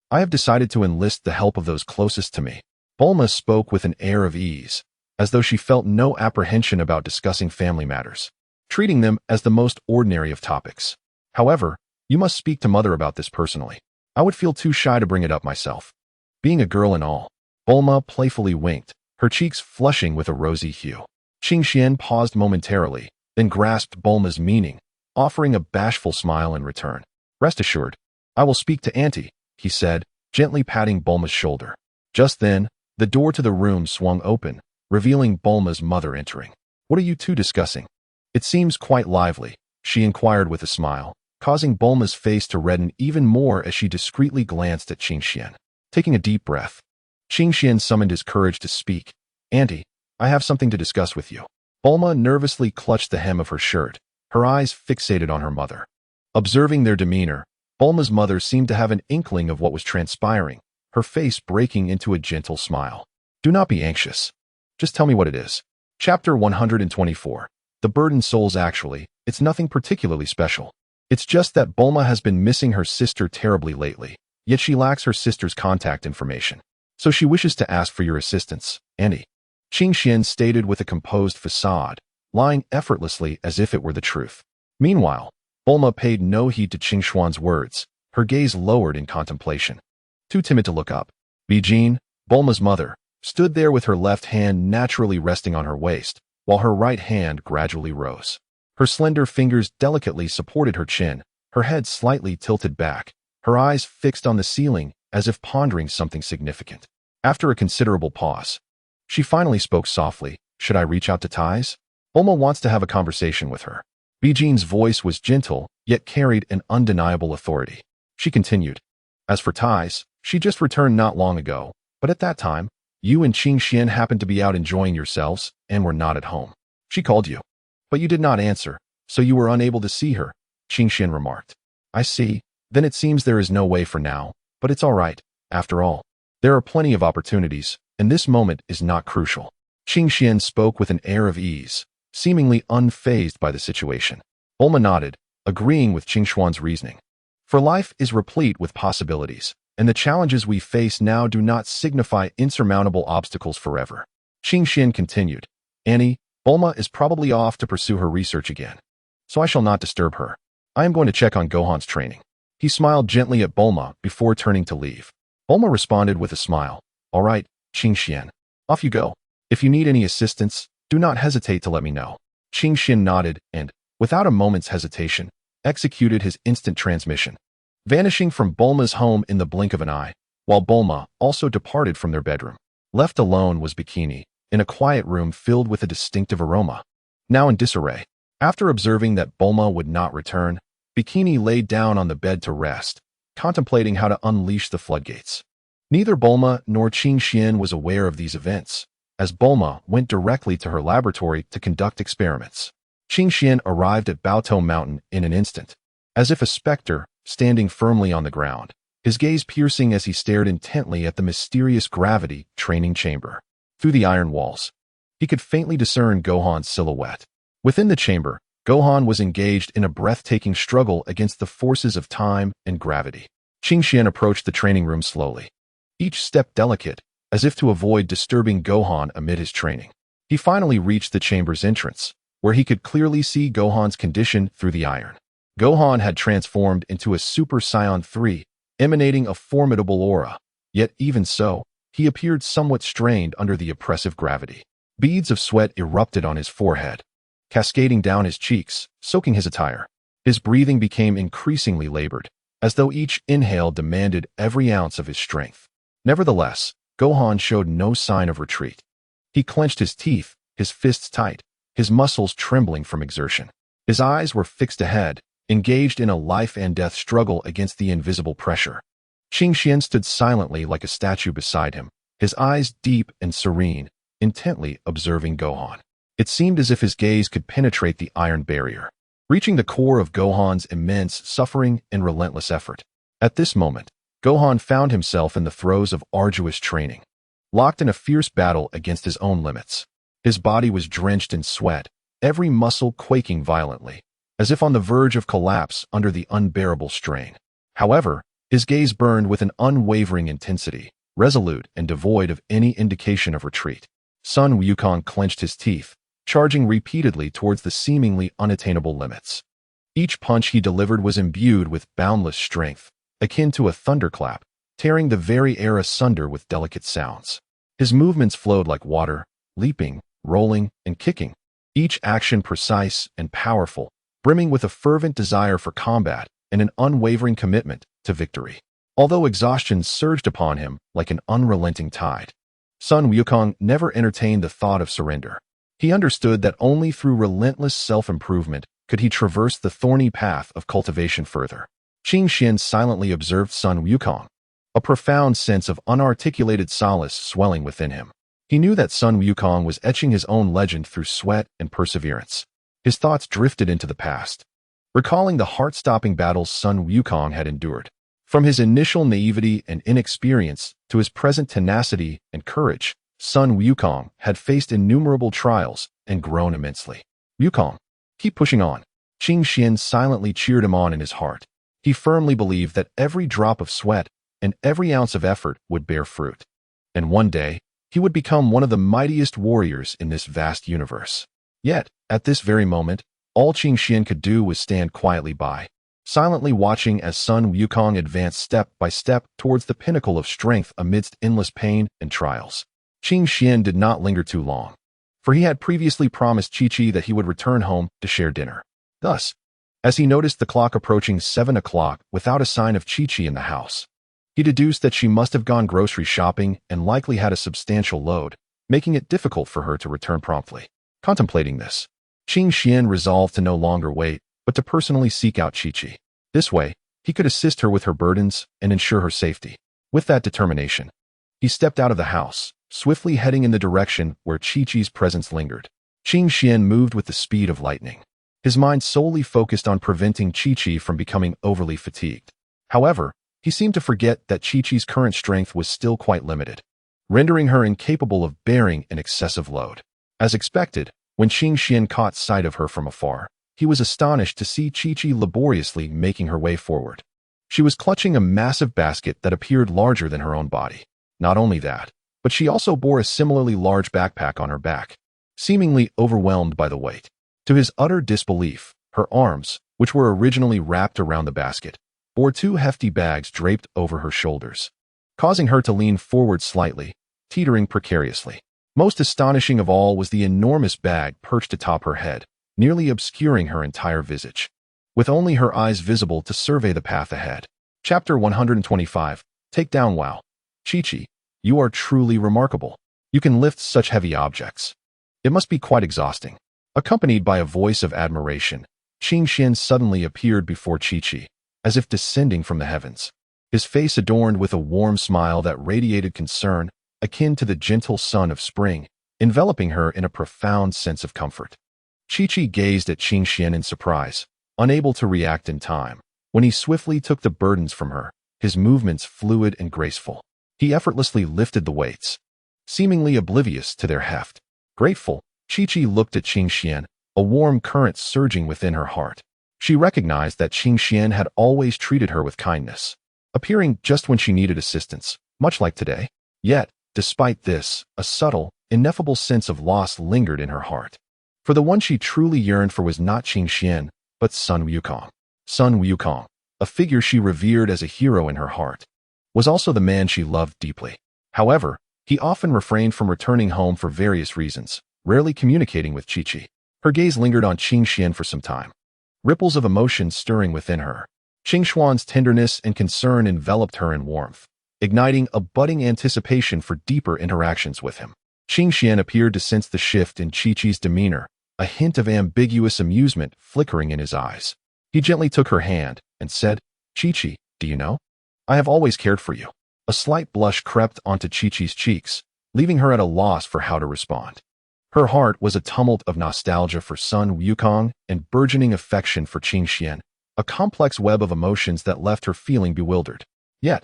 I have decided to enlist the help of those closest to me." Bulma spoke with an air of ease, as though she felt no apprehension about discussing family matters, treating them as the most ordinary of topics. "However, you must speak to Mother about this personally. I would feel too shy to bring it up myself. Being a girl and all." Bulma playfully winked, her cheeks flushing with a rosy hue. Qingxian paused momentarily, then grasped Bulma's meaning, offering a bashful smile in return. "Rest assured, I will speak to Auntie, he said, gently patting Bulma's shoulder. Just then, the door to the room swung open, revealing Bulma's mother entering. What are you two discussing? It seems quite lively, she inquired with a smile, causing Bulma's face to redden even more as she discreetly glanced at Qingxian. Taking a deep breath, Qingxian summoned his courage to speak. Auntie, I have something to discuss with you. Bulma nervously clutched the hem of her shirt, her eyes fixated on her mother. Observing their demeanor, Bulma's mother seemed to have an inkling of what was transpiring, her face breaking into a gentle smile. Do not be anxious. Just tell me what it is. Chapter 124. The burdened souls. Actually, it's nothing particularly special. It's just that Bulma has been missing her sister terribly lately, yet she lacks her sister's contact information. So she wishes to ask for your assistance, Auntie. Qingxian stated with a composed facade, lying effortlessly as if it were the truth. Meanwhile, Bulma paid no heed to Qingshuan's words, her gaze lowered in contemplation. Too timid to look up, Bijin, Bulma's mother, stood there with her left hand naturally resting on her waist, while her right hand gradually rose. Her slender fingers delicately supported her chin, her head slightly tilted back, her eyes fixed on the ceiling as if pondering something significant. After a considerable pause, she finally spoke softly. Should I reach out to Tais? Bulma wants to have a conversation with her. Bijin's voice was gentle, yet carried an undeniable authority. She continued. As for Tais, she just returned not long ago, but at that time, you and Qingxian happened to be out enjoying yourselves and were not at home. She called you, but you did not answer, so you were unable to see her, Qingxian remarked. I see. Then it seems there is no way for now, but it's all right. After all, there are plenty of opportunities, and this moment is not crucial. Qingxian spoke with an air of ease, seemingly unfazed by the situation. Bulma nodded, agreeing with Qingshuan's reasoning. For life is replete with possibilities, and the challenges we face now do not signify insurmountable obstacles forever. Qingxian continued. Annie, Bulma is probably off to pursue her research again, so I shall not disturb her. I am going to check on Gohan's training. He smiled gently at Bulma before turning to leave. Bulma responded with a smile. All right, Qingxian. Off you go. If you need any assistance, do not hesitate to let me know. Qingxian nodded and, without a moment's hesitation, executed his instant transmission, vanishing from Bulma's home in the blink of an eye, while Bulma also departed from their bedroom. Left alone was Bikini, in a quiet room filled with a distinctive aroma. Now in disarray. After observing that Bulma would not return, Bikini laid down on the bed to rest, contemplating how to unleash the floodgates. Neither Bulma nor Qingxian was aware of these events, as Bulma went directly to her laboratory to conduct experiments. Qingxian arrived at Baotou Mountain in an instant, as if a specter, standing firmly on the ground, his gaze piercing as he stared intently at the mysterious gravity training chamber. Through the iron walls, he could faintly discern Gohan's silhouette. Within the chamber, Gohan was engaged in a breathtaking struggle against the forces of time and gravity. Qingxian approached the training room slowly, each step delicate, as if to avoid disturbing Gohan amid his training. He finally reached the chamber's entrance, where he could clearly see Gohan's condition through the iron. Gohan had transformed into a Super Saiyan 3, emanating a formidable aura, yet even so, he appeared somewhat strained under the oppressive gravity. Beads of sweat erupted on his forehead, cascading down his cheeks, soaking his attire. His breathing became increasingly labored, as though each inhale demanded every ounce of his strength. Nevertheless, Gohan showed no sign of retreat. He clenched his teeth, his fists tight, his muscles trembling from exertion. His eyes were fixed ahead, engaged in a life-and-death struggle against the invisible pressure. Qingxian stood silently like a statue beside him, his eyes deep and serene, intently observing Gohan. It seemed as if his gaze could penetrate the iron barrier, reaching the core of Gohan's immense suffering and relentless effort. At this moment, Gohan found himself in the throes of arduous training, locked in a fierce battle against his own limits. His body was drenched in sweat, every muscle quaking violently, as if on the verge of collapse under the unbearable strain. However, his gaze burned with an unwavering intensity, resolute and devoid of any indication of retreat. Sun Wukong clenched his teeth, charging repeatedly towards the seemingly unattainable limits. Each punch he delivered was imbued with boundless strength, akin to a thunderclap, tearing the very air asunder with delicate sounds. His movements flowed like water, leaping, rolling, and kicking, each action precise and powerful, brimming with a fervent desire for combat and an unwavering commitment to victory. Although exhaustion surged upon him like an unrelenting tide, Sun Wukong never entertained the thought of surrender. He understood that only through relentless self-improvement could he traverse the thorny path of cultivation further. Qing Xian silently observed Sun Wukong, a profound sense of unarticulated solace swelling within him. He knew that Sun Wukong was etching his own legend through sweat and perseverance. His thoughts drifted into the past, recalling the heart-stopping battles Sun Wukong had endured. From his initial naivety and inexperience to his present tenacity and courage, Sun Wukong had faced innumerable trials and grown immensely. Wukong, keep pushing on. Qing Xian silently cheered him on in his heart. He firmly believed that every drop of sweat and every ounce of effort would bear fruit. And one day, he would become one of the mightiest warriors in this vast universe. Yet, at this very moment, all Qing Xian could do was stand quietly by, silently watching as Sun Wukong advanced step by step towards the pinnacle of strength amidst endless pain and trials. Qing Xian did not linger too long, for he had previously promised Chi-Chi that he would return home to share dinner. Thus, as he noticed the clock approaching 7 o'clock without a sign of Chi-Chi in the house, he deduced that she must have gone grocery shopping and likely had a substantial load, making it difficult for her to return promptly. Contemplating this, Qing Xian resolved to no longer wait, but to personally seek out Chi-Chi. This way, he could assist her with her burdens and ensure her safety. With that determination, he stepped out of the house, swiftly heading in the direction where Chi-Chi's presence lingered. Qing Xian moved with the speed of lightning, his mind solely focused on preventing Chi-Chi from becoming overly fatigued. However, he seemed to forget that Chi-Chi's current strength was still quite limited, rendering her incapable of bearing an excessive load. As expected, when Qing Xian caught sight of her from afar, he was astonished to see Chi-Chi laboriously making her way forward. She was clutching a massive basket that appeared larger than her own body. Not only that, but she also bore a similarly large backpack on her back, seemingly overwhelmed by the weight. To his utter disbelief, her arms, which were originally wrapped around the basket, bore 2 hefty bags draped over her shoulders, causing her to lean forward slightly, teetering precariously. Most astonishing of all was the enormous bag perched atop her head, nearly obscuring her entire visage, with only her eyes visible to survey the path ahead. Chapter 125, Take Down. Wow. Chi-Chi, you are truly remarkable. You can lift such heavy objects. It must be quite exhausting. Accompanied by a voice of admiration, Qing Xian suddenly appeared before Chi-Chi, as if descending from the heavens, his face adorned with a warm smile that radiated concern, akin to the gentle sun of spring, enveloping her in a profound sense of comfort. Chi-Chi gazed at Qing Xian in surprise, unable to react in time. When he swiftly took the burdens from her, his movements fluid and graceful. He effortlessly lifted the weights, seemingly oblivious to their heft. Grateful, Chi-Chi looked at Qing Xian, a warm current surging within her heart. She recognized that Qing Xian had always treated her with kindness, appearing just when she needed assistance, much like today. Yet, despite this, a subtle, ineffable sense of loss lingered in her heart. For the one she truly yearned for was not Qing Xian, but Sun Wukong. Sun Wukong, a figure she revered as a hero in her heart, was also the man she loved deeply. However, he often refrained from returning home for various reasons, rarely communicating with Chi-Chi. Her gaze lingered on Qing Xian for some time, ripples of emotion stirring within her. Qing Xuan's tenderness and concern enveloped her in warmth, igniting a budding anticipation for deeper interactions with him. Qing Xian appeared to sense the shift in Chi-Chi's demeanor, a hint of ambiguous amusement flickering in his eyes. He gently took her hand and said, Chi-Chi, do you know? I have always cared for you. A slight blush crept onto Chi-Chi's cheeks, leaving her at a loss for how to respond. Her heart was a tumult of nostalgia for Sun Wukong and burgeoning affection for Qing Xian, a complex web of emotions that left her feeling bewildered. Yet,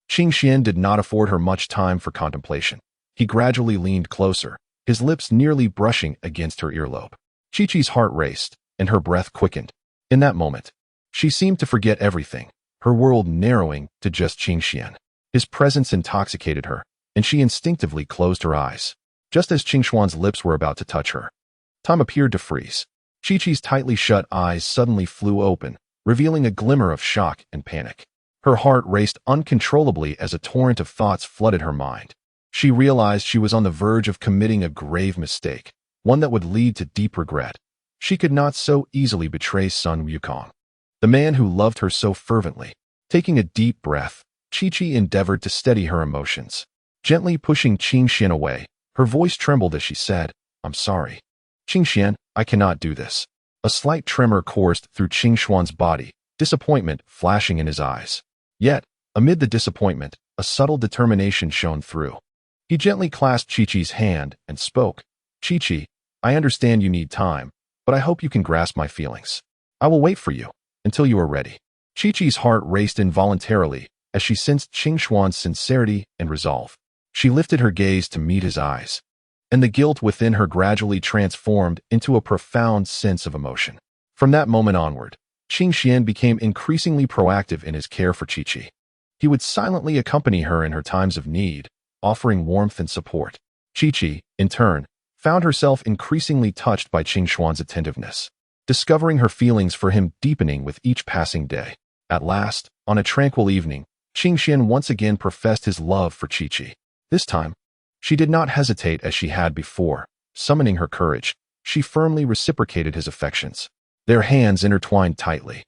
Qing Xian did not afford her much time for contemplation. He gradually leaned closer, his lips nearly brushing against her earlobe. Chi-Chi's heart raced, and her breath quickened. In that moment, she seemed to forget everything, her world narrowing to just Qing Xian. His presence intoxicated her, and she instinctively closed her eyes. Just as Qing Xuan's lips were about to touch her, time appeared to freeze. Chi-Chi's tightly shut eyes suddenly flew open, revealing a glimmer of shock and panic. Her heart raced uncontrollably as a torrent of thoughts flooded her mind. She realized she was on the verge of committing a grave mistake, one that would lead to deep regret. She could not so easily betray Sun Wukong, the man who loved her so fervently. Taking a deep breath, Chi-Chi endeavored to steady her emotions. Gently pushing Qingxian away, her voice trembled as she said, "I'm sorry. Qingxian, I cannot do this." A slight tremor coursed through Qingshuan's body, disappointment flashing in his eyes. Yet, amid the disappointment, a subtle determination shone through. He gently clasped Chi-Chi's hand and spoke, "Chi-Chi, I understand you need time, but I hope you can grasp my feelings. I will wait for you until you are ready." Chi-Chi's heart raced involuntarily as she sensed Qingshuan's sincerity and resolve. She lifted her gaze to meet his eyes, and the guilt within her gradually transformed into a profound sense of emotion. From that moment onward, Qingxian became increasingly proactive in his care for Chi-Chi. He would silently accompany her in her times of need, offering warmth and support. Chi-Chi, in turn, found herself increasingly touched by Qingshuan's attentiveness, discovering her feelings for him deepening with each passing day. At last, on a tranquil evening, Qingxian once again professed his love for Chi-Chi. This time, she did not hesitate as she had before. Summoning her courage, she firmly reciprocated his affections. Their hands intertwined tightly,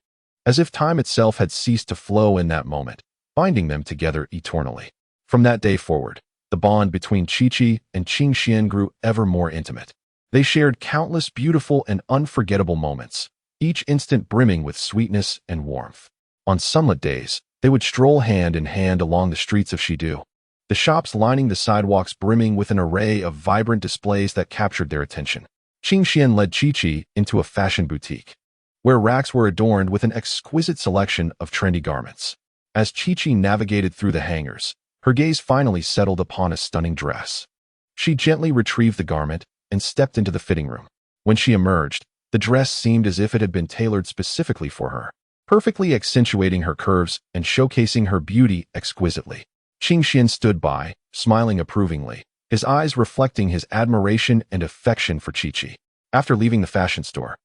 as if time itself had ceased to flow in that moment, binding them together eternally. From that day forward, the bond between Chi-Chi and Qingxian grew ever more intimate. They shared countless beautiful and unforgettable moments, each instant brimming with sweetness and warmth. On sunlit days, they would stroll hand in hand along the streets of Shidu, the shops lining the sidewalks brimming with an array of vibrant displays that captured their attention. Qingxian led Chi-Chi into a fashion boutique, where racks were adorned with an exquisite selection of trendy garments. As Chi-Chi navigated through the hangars, her gaze finally settled upon a stunning dress. She gently retrieved the garment and stepped into the fitting room. When she emerged, the dress seemed as if it had been tailored specifically for her, perfectly accentuating her curves and showcasing her beauty exquisitely. Qingxian stood by, smiling approvingly, his eyes reflecting his admiration and affection for Chi-Chi. After leaving the fashion store,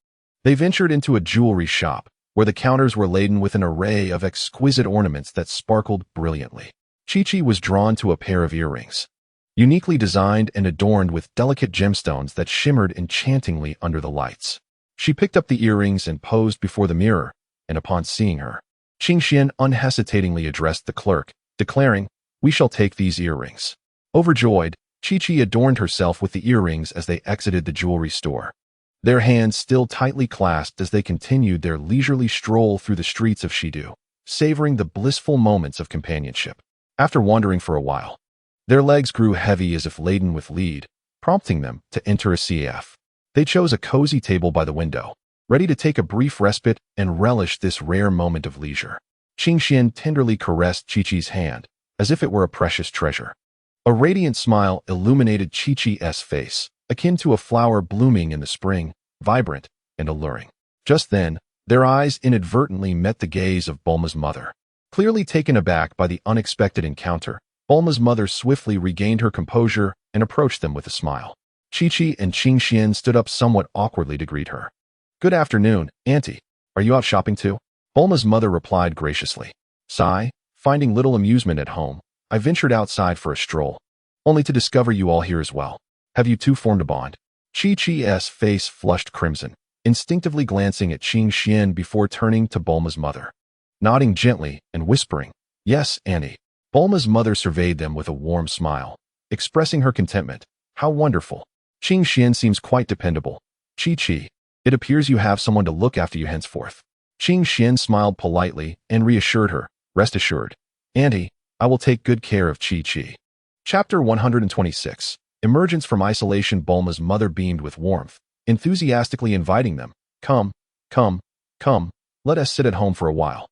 they ventured into a jewelry shop, where the counters were laden with an array of exquisite ornaments that sparkled brilliantly. Chi-Chi was drawn to a pair of earrings, uniquely designed and adorned with delicate gemstones that shimmered enchantingly under the lights. She picked up the earrings and posed before the mirror, and upon seeing her, Qingxian unhesitatingly addressed the clerk, declaring, "We shall take these earrings." Overjoyed, Chi-Chi adorned herself with the earrings as they exited the jewelry store, their hands still tightly clasped as they continued their leisurely stroll through the streets of Shidu, savoring the blissful moments of companionship. After wandering for a while, their legs grew heavy as if laden with lead, prompting them to enter a CF. They chose a cozy table by the window, ready to take a brief respite and relish this rare moment of leisure. Qingxian tenderly caressed Chi-Chi's hand, as if it were a precious treasure. A radiant smile illuminated Chi-Chi's face, akin to a flower blooming in the spring, vibrant and alluring. Just then, their eyes inadvertently met the gaze of Bulma's mother. Clearly taken aback by the unexpected encounter, Bulma's mother swiftly regained her composure and approached them with a smile. Chi-Chi and Qingxian stood up somewhat awkwardly to greet her. "Good afternoon, Auntie. Are you out shopping too?" Bulma's mother replied graciously. "Sigh, finding little amusement at home, I ventured outside for a stroll, only to discover you all here as well. Have you two formed a bond?" Chi-Chi's face flushed crimson, instinctively glancing at Qingxian before turning to Bulma's mother. Nodding gently and whispering, "Yes, Auntie." Bulma's mother surveyed them with a warm smile, expressing her contentment. "How wonderful. Qingxian seems quite dependable. Chi-Chi, it appears you have someone to look after you henceforth." Qingxian smiled politely and reassured her, "Rest assured, Auntie, I will take good care of Chi-Chi." Chapter 126. Emergence from isolation. Bulma's mother beamed with warmth, enthusiastically inviting them. Come, come, let us sit at home for a while.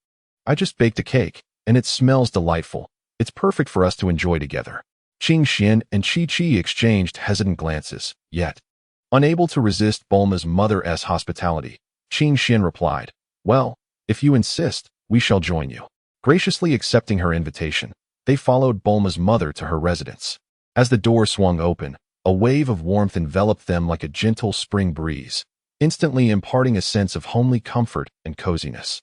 I just baked a cake, and it smells delightful. It's perfect for us to enjoy together." Qingxian and Chi-Chi exchanged hesitant glances, yet, unable to resist Bulma's mother's hospitality, Qingxian replied, "Well, if you insist, we shall join you." Graciously accepting her invitation, they followed Bulma's mother to her residence. As the door swung open, a wave of warmth enveloped them like a gentle spring breeze, instantly imparting a sense of homely comfort and coziness.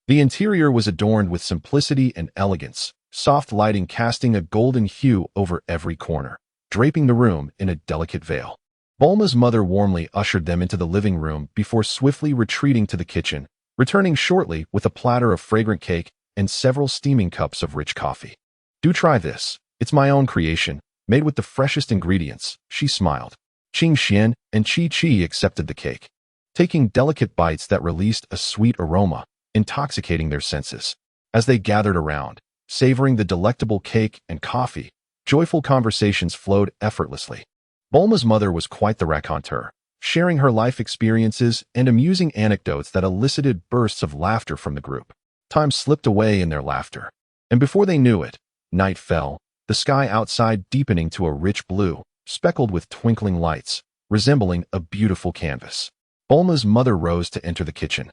The interior was adorned with simplicity and elegance, soft lighting casting a golden hue over every corner, draping the room in a delicate veil. Bulma's mother warmly ushered them into the living room before swiftly retreating to the kitchen, returning shortly with a platter of fragrant cake and several steaming cups of rich coffee. "Do try this. It's my own creation, made with the freshest ingredients," she smiled. Qing Xian and Qi Qi accepted the cake, taking delicate bites that released a sweet aroma, intoxicating their senses. As they gathered around, savoring the delectable cake and coffee, joyful conversations flowed effortlessly. Bulma's mother was quite the raconteur, sharing her life experiences and amusing anecdotes that elicited bursts of laughter from the group. Time slipped away in their laughter, and before they knew it, night fell, the sky outside deepening to a rich blue, speckled with twinkling lights, resembling a beautiful canvas. Bulma's mother rose to enter the kitchen,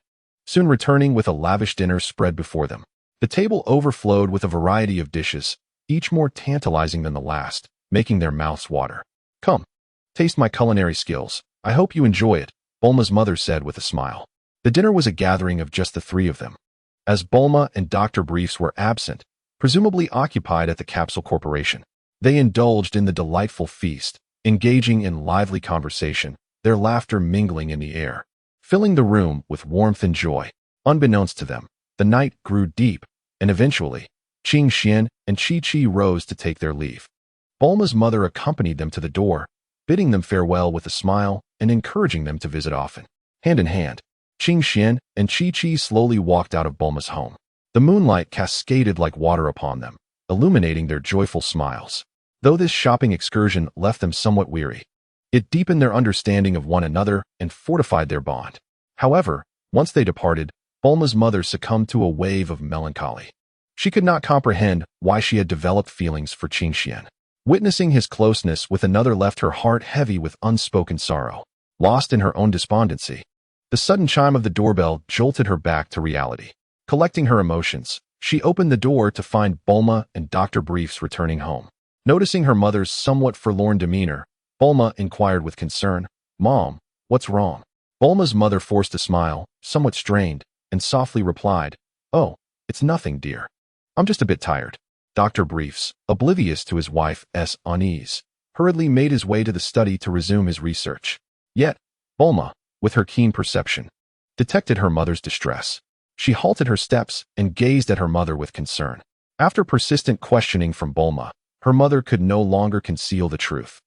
soon returning with a lavish dinner spread before them. The table overflowed with a variety of dishes, each more tantalizing than the last, making their mouths water. "Come, taste my culinary skills. I hope you enjoy it," Bulma's mother said with a smile. The dinner was a gathering of just the three of them, as Bulma and Dr. Briefs were absent, presumably occupied at the Capsule Corporation. They indulged in the delightful feast, engaging in lively conversation, their laughter mingling in the air, filling the room with warmth and joy. Unbeknownst to them, the night grew deep, and eventually, Qing Xian and Qi Qi rose to take their leave. Bulma's mother accompanied them to the door, bidding them farewell with a smile and encouraging them to visit often. Hand in hand, Qing Xian and Qi Qi slowly walked out of Bulma's home. The moonlight cascaded like water upon them, illuminating their joyful smiles. Though this shopping excursion left them somewhat weary, it deepened their understanding of one another and fortified their bond. However, once they departed, Bulma's mother succumbed to a wave of melancholy. She could not comprehend why she had developed feelings for Qing Xian. Witnessing his closeness with another left her heart heavy with unspoken sorrow. Lost in her own despondency, the sudden chime of the doorbell jolted her back to reality. Collecting her emotions, she opened the door to find Bulma and Dr. Briefs returning home. Noticing her mother's somewhat forlorn demeanor, Bulma inquired with concern, "Mom, what's wrong?" Bulma's mother forced a smile, somewhat strained, and softly replied, "Oh, it's nothing, dear. I'm just a bit tired." Dr. Briefs, oblivious to his wife's unease, hurriedly made his way to the study to resume his research. Yet, Bulma, with her keen perception, detected her mother's distress. She halted her steps and gazed at her mother with concern. After persistent questioning from Bulma, her mother could no longer conceal the truth.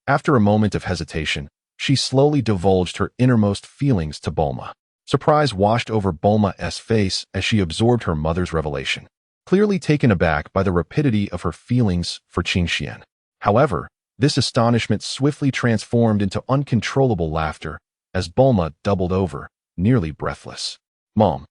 After a moment of hesitation, she slowly divulged her innermost feelings to Bulma. Surprise washed over Bulma's face as she absorbed her mother's revelation, clearly taken aback by the rapidity of her feelings for Qing Xian. However, this astonishment swiftly transformed into uncontrollable laughter as Bulma doubled over, nearly breathless. "Mom,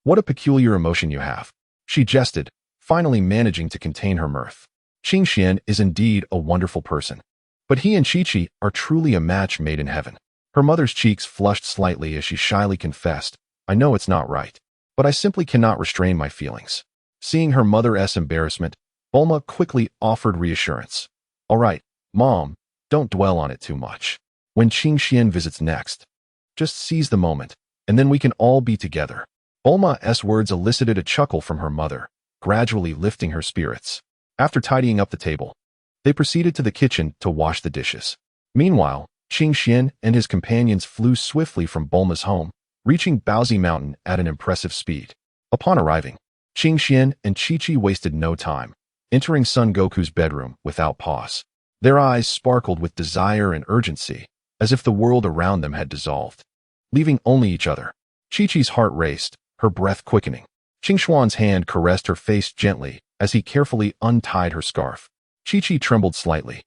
what a peculiar emotion you have," she jested, finally managing to contain her mirth. "Qing Xian is indeed a wonderful person, but he and Qi Qi are truly a match made in heaven." Her mother's cheeks flushed slightly as she shyly confessed, "I know it's not right, but I simply cannot restrain my feelings." Seeing her mother's embarrassment, Bulma quickly offered reassurance. "All right, Mom, don't dwell on it too much. When Qing Xian visits next, just seize the moment, and then we can all be together." Bulma's words elicited a chuckle from her mother, gradually lifting her spirits. After tidying up the table, they proceeded to the kitchen to wash the dishes. Meanwhile, Qing Xian and his companions flew swiftly from Bulma's home, reaching Baozi Mountain at an impressive speed. Upon arriving, Qing Xian and Qi Qi wasted no time, entering Son Goku's bedroom without pause. Their eyes sparkled with desire and urgency, as if the world around them had dissolved, leaving only each other. Qi Qi's heart raced, her breath quickening. Qing Xuan's hand caressed her face gently as he carefully untied her scarf. Qi Qi trembled slightly,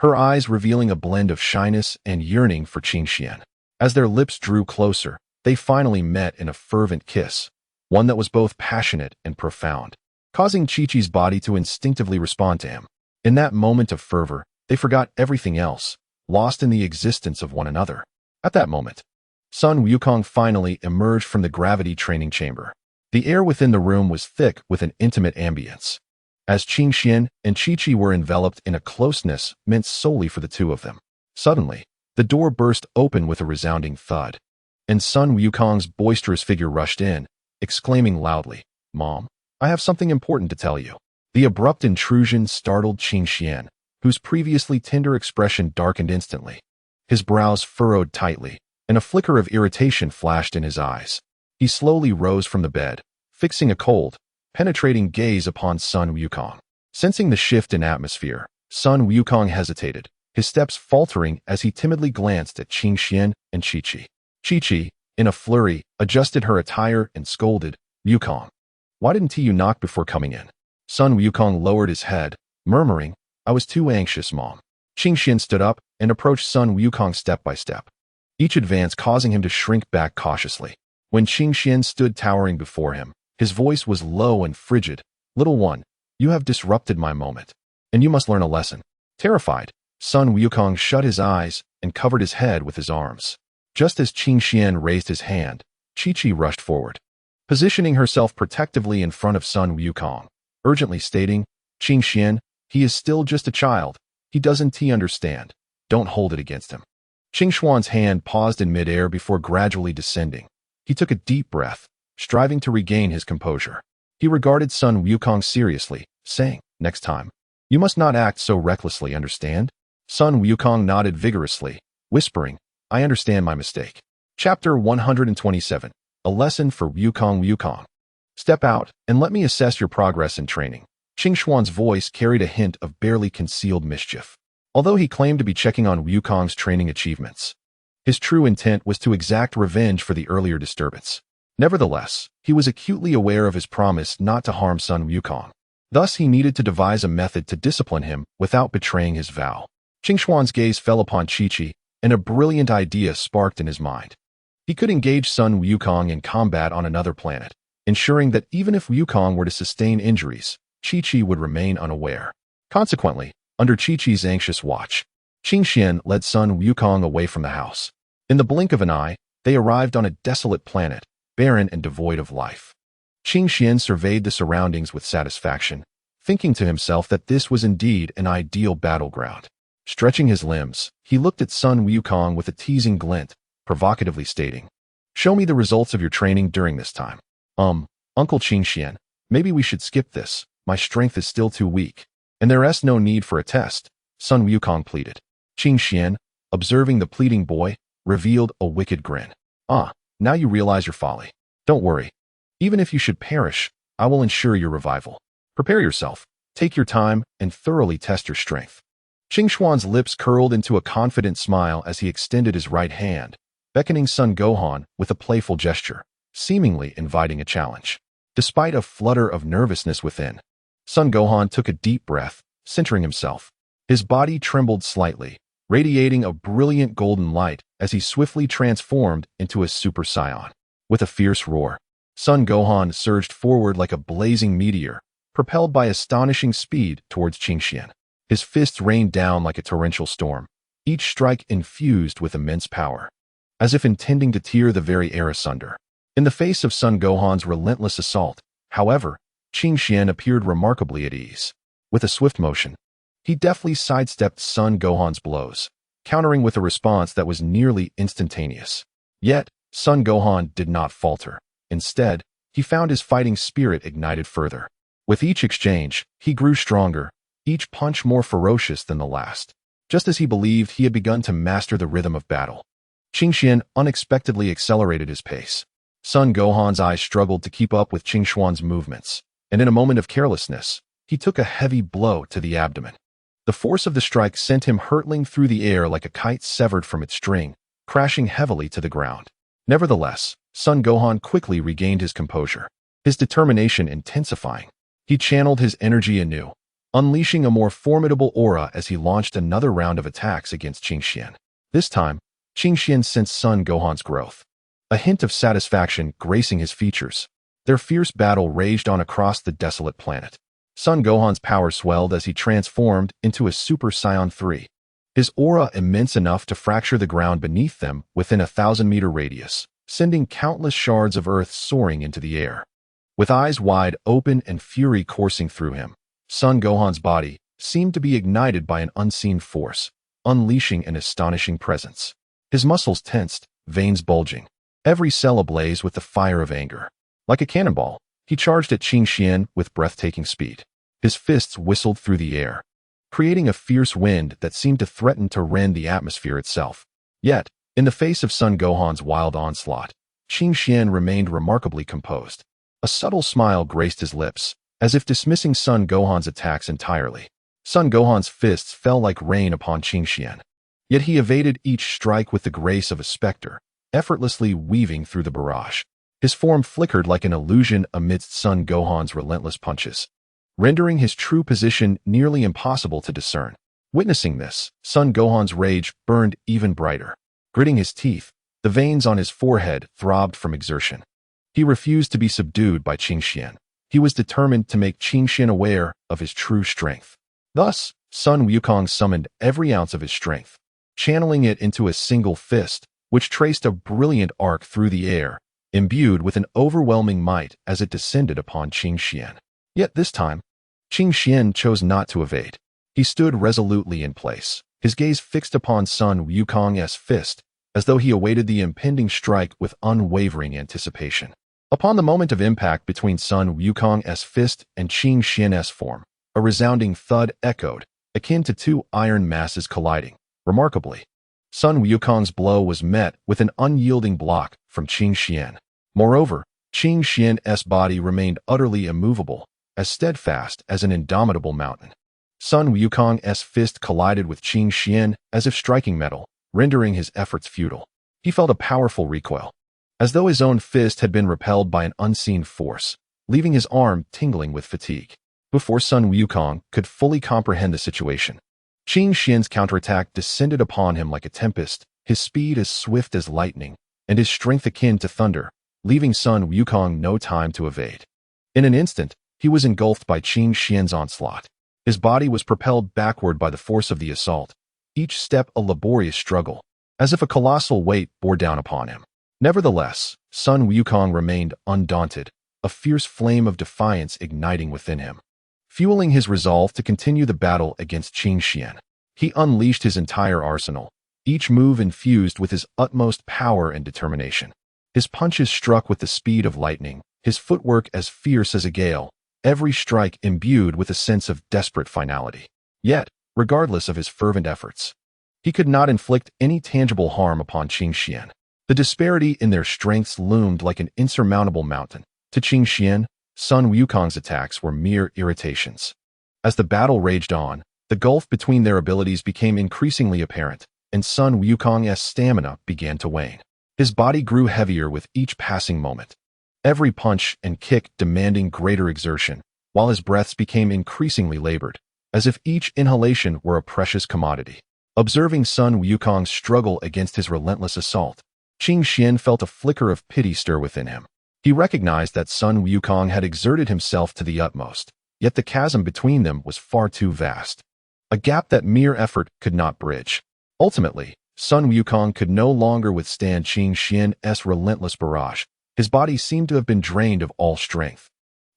her eyes revealing a blend of shyness and yearning for Qing Xian. As their lips drew closer, they finally met in a fervent kiss, one that was both passionate and profound, causing Qi Qi's body to instinctively respond to him. In that moment of fervor, they forgot everything else, lost in the existence of one another. At that moment, Sun Wukong finally emerged from the gravity training chamber. The air within the room was thick with an intimate ambience, as Qing Xian and Qi Qi were enveloped in a closeness meant solely for the two of them. Suddenly, the door burst open with a resounding thud, and Sun Wukong's boisterous figure rushed in, exclaiming loudly, "Mom, I have something important to tell you." The abrupt intrusion startled Qing Xian, whose previously tender expression darkened instantly. His brows furrowed tightly, and a flicker of irritation flashed in his eyes. He slowly rose from the bed, fixing a cold, penetrating gaze upon Sun Wukong. Sensing the shift in atmosphere, Sun Wukong hesitated, his steps faltering as he timidly glanced at Qing Xian and Chi-Chi. Chi-Chi, in a flurry, adjusted her attire and scolded, "Wukong, why didn't you knock before coming in?" Sun Wukong lowered his head, murmuring, "I was too anxious, Mom." Qing Xian stood up and approached Sun Wukong step by step, each advance causing him to shrink back cautiously. When Qing Xian stood towering before him, his voice was low and frigid. "Little one, you have disrupted my moment, and you must learn a lesson." Terrified, Sun Wukong shut his eyes and covered his head with his arms. Just as Qing Xian raised his hand, Chi-Chi rushed forward, positioning herself protectively in front of Sun Wukong, urgently stating, "Qing Xian, he is still just a child. He doesn't understand. Don't hold it against him." Qing Xuan's hand paused in midair before gradually descending. He took a deep breath, striving to regain his composure. He regarded Sun Wukong seriously, saying, "Next time, you must not act so recklessly, understand?" Sun Wukong nodded vigorously, whispering, "I understand my mistake." Chapter 127. A lesson for Wukong. Step out and let me assess your progress in training. Qing Xuan's voice carried a hint of barely concealed mischief. Although he claimed to be checking on Wukong's training achievements, his true intent was to exact revenge for the earlier disturbance. Nevertheless, he was acutely aware of his promise not to harm Sun Wukong. Thus, he needed to devise a method to discipline him without betraying his vow. Qing Xuan's gaze fell upon Chi-Chi, and a brilliant idea sparked in his mind. He could engage Sun Wukong in combat on another planet, ensuring that even if Wukong were to sustain injuries, Chi-Chi would remain unaware. Consequently, under Chi-Chi's anxious watch, Qing Xian led Sun Wukong away from the house. In the blink of an eye, they arrived on a desolate planet, barren and devoid of life. Qing Xian surveyed the surroundings with satisfaction, thinking to himself that this was indeed an ideal battleground. Stretching his limbs, he looked at Sun Wukong with a teasing glint, provocatively stating, "Show me the results of your training during this time." Uncle Qing Xian, maybe we should skip this. My strength is still too weak, and there's no need for a test," Sun Wukong pleaded. Qing Xian, observing the pleading boy, revealed a wicked grin. Now you realize your folly. Don't worry. Even if you should perish, I will ensure your revival. Prepare yourself, take your time, and thoroughly test your strength." Qing Xuan's lips curled into a confident smile as he extended his right hand, beckoning Son Gohan with a playful gesture, seemingly inviting a challenge. Despite a flutter of nervousness within, Son Gohan took a deep breath, centering himself. His body trembled slightly, radiating a brilliant golden light as he swiftly transformed into a Super Saiyan. With a fierce roar, Son Gohan surged forward like a blazing meteor, propelled by astonishing speed towards Qing Xian. His fists rained down like a torrential storm, each strike infused with immense power, as if intending to tear the very air asunder. In the face of Son Gohan's relentless assault, however, Qing Xian appeared remarkably at ease. With a swift motion, he deftly sidestepped Son Gohan's blows, countering with a response that was nearly instantaneous. Yet, Son Gohan did not falter. Instead, he found his fighting spirit ignited further. With each exchange, he grew stronger, each punch more ferocious than the last. Just as he believed he had begun to master the rhythm of battle, Qing Xian unexpectedly accelerated his pace. Son Gohan's eyes struggled to keep up with Qing Xuan's movements, and in a moment of carelessness, he took a heavy blow to the abdomen. The force of the strike sent him hurtling through the air like a kite severed from its string, crashing heavily to the ground. Nevertheless, Son Gohan quickly regained his composure, his determination intensifying. He channeled his energy anew, unleashing a more formidable aura as he launched another round of attacks against Qing Xian. This time, Qing Xian sensed Son Gohan's growth, a hint of satisfaction gracing his features. Their fierce battle raged on across the desolate planet. Son Gohan's power swelled as he transformed into a Super Saiyan 3, his aura immense enough to fracture the ground beneath them within a 1,000-meter radius, sending countless shards of earth soaring into the air. With eyes wide open and fury coursing through him, Son Gohan's body seemed to be ignited by an unseen force, unleashing an astonishing presence. His muscles tensed, veins bulging, every cell ablaze with the fire of anger. Like a cannonball, he charged at Qing Xian with breathtaking speed. His fists whistled through the air, creating a fierce wind that seemed to threaten to rend the atmosphere itself. Yet, in the face of Son Gohan's wild onslaught, Qing Xian remained remarkably composed. A subtle smile graced his lips, as if dismissing Son Gohan's attacks entirely. Son Gohan's fists fell like rain upon Qing Xian. Yet he evaded each strike with the grace of a specter, effortlessly weaving through the barrage. His form flickered like an illusion amidst Son Gohan's relentless punches, rendering his true position nearly impossible to discern. Witnessing this, Son Gohan's rage burned even brighter. Gritting his teeth, the veins on his forehead throbbed from exertion. He refused to be subdued by Qing Xian. He was determined to make Qing Xian aware of his true strength. Thus, Sun Wukong summoned every ounce of his strength, channeling it into a single fist, which traced a brilliant arc through the air, imbued with an overwhelming might as it descended upon Qing Xian. Yet this time, Qing Xian chose not to evade. He stood resolutely in place, his gaze fixed upon Sun Wukong's fist, as though he awaited the impending strike with unwavering anticipation. Upon the moment of impact between Sun Wukong's fist and Qing Xian's form, a resounding thud echoed, akin to two iron masses colliding. Remarkably, Sun Wukong's blow was met with an unyielding block from Qing Xian. Moreover, Qing Xian's body remained utterly immovable, as steadfast as an indomitable mountain. Sun Wukong's fist collided with Qing Xian as if striking metal, rendering his efforts futile. He felt a powerful recoil, as though his own fist had been repelled by an unseen force, leaving his arm tingling with fatigue. Before Sun Wukong could fully comprehend the situation, Qing Xian's counterattack descended upon him like a tempest, his speed as swift as lightning, and his strength akin to thunder, leaving Sun Wukong no time to evade. In an instant, he was engulfed by Qing Xian's onslaught. His body was propelled backward by the force of the assault, each step a laborious struggle, as if a colossal weight bore down upon him. Nevertheless, Sun Wukong remained undaunted, a fierce flame of defiance igniting within him. Fueling his resolve to continue the battle against Qing Xian, he unleashed his entire arsenal, each move infused with his utmost power and determination. His punches struck with the speed of lightning, his footwork as fierce as a gale, every strike imbued with a sense of desperate finality. Yet, regardless of his fervent efforts, he could not inflict any tangible harm upon Qing Xian. The disparity in their strengths loomed like an insurmountable mountain. To Qing Xian, Sun Wukong's attacks were mere irritations. As the battle raged on, the gulf between their abilities became increasingly apparent, and Sun Wukong's stamina began to wane. His body grew heavier with each passing moment, every punch and kick demanding greater exertion, while his breaths became increasingly labored, as if each inhalation were a precious commodity. Observing Sun Wukong's struggle against his relentless assault, Qing Xian felt a flicker of pity stir within him. He recognized that Sun Wukong had exerted himself to the utmost, yet the chasm between them was far too vast, a gap that mere effort could not bridge. Ultimately, Sun Wukong could no longer withstand Qing Xian's relentless barrage. His body seemed to have been drained of all strength.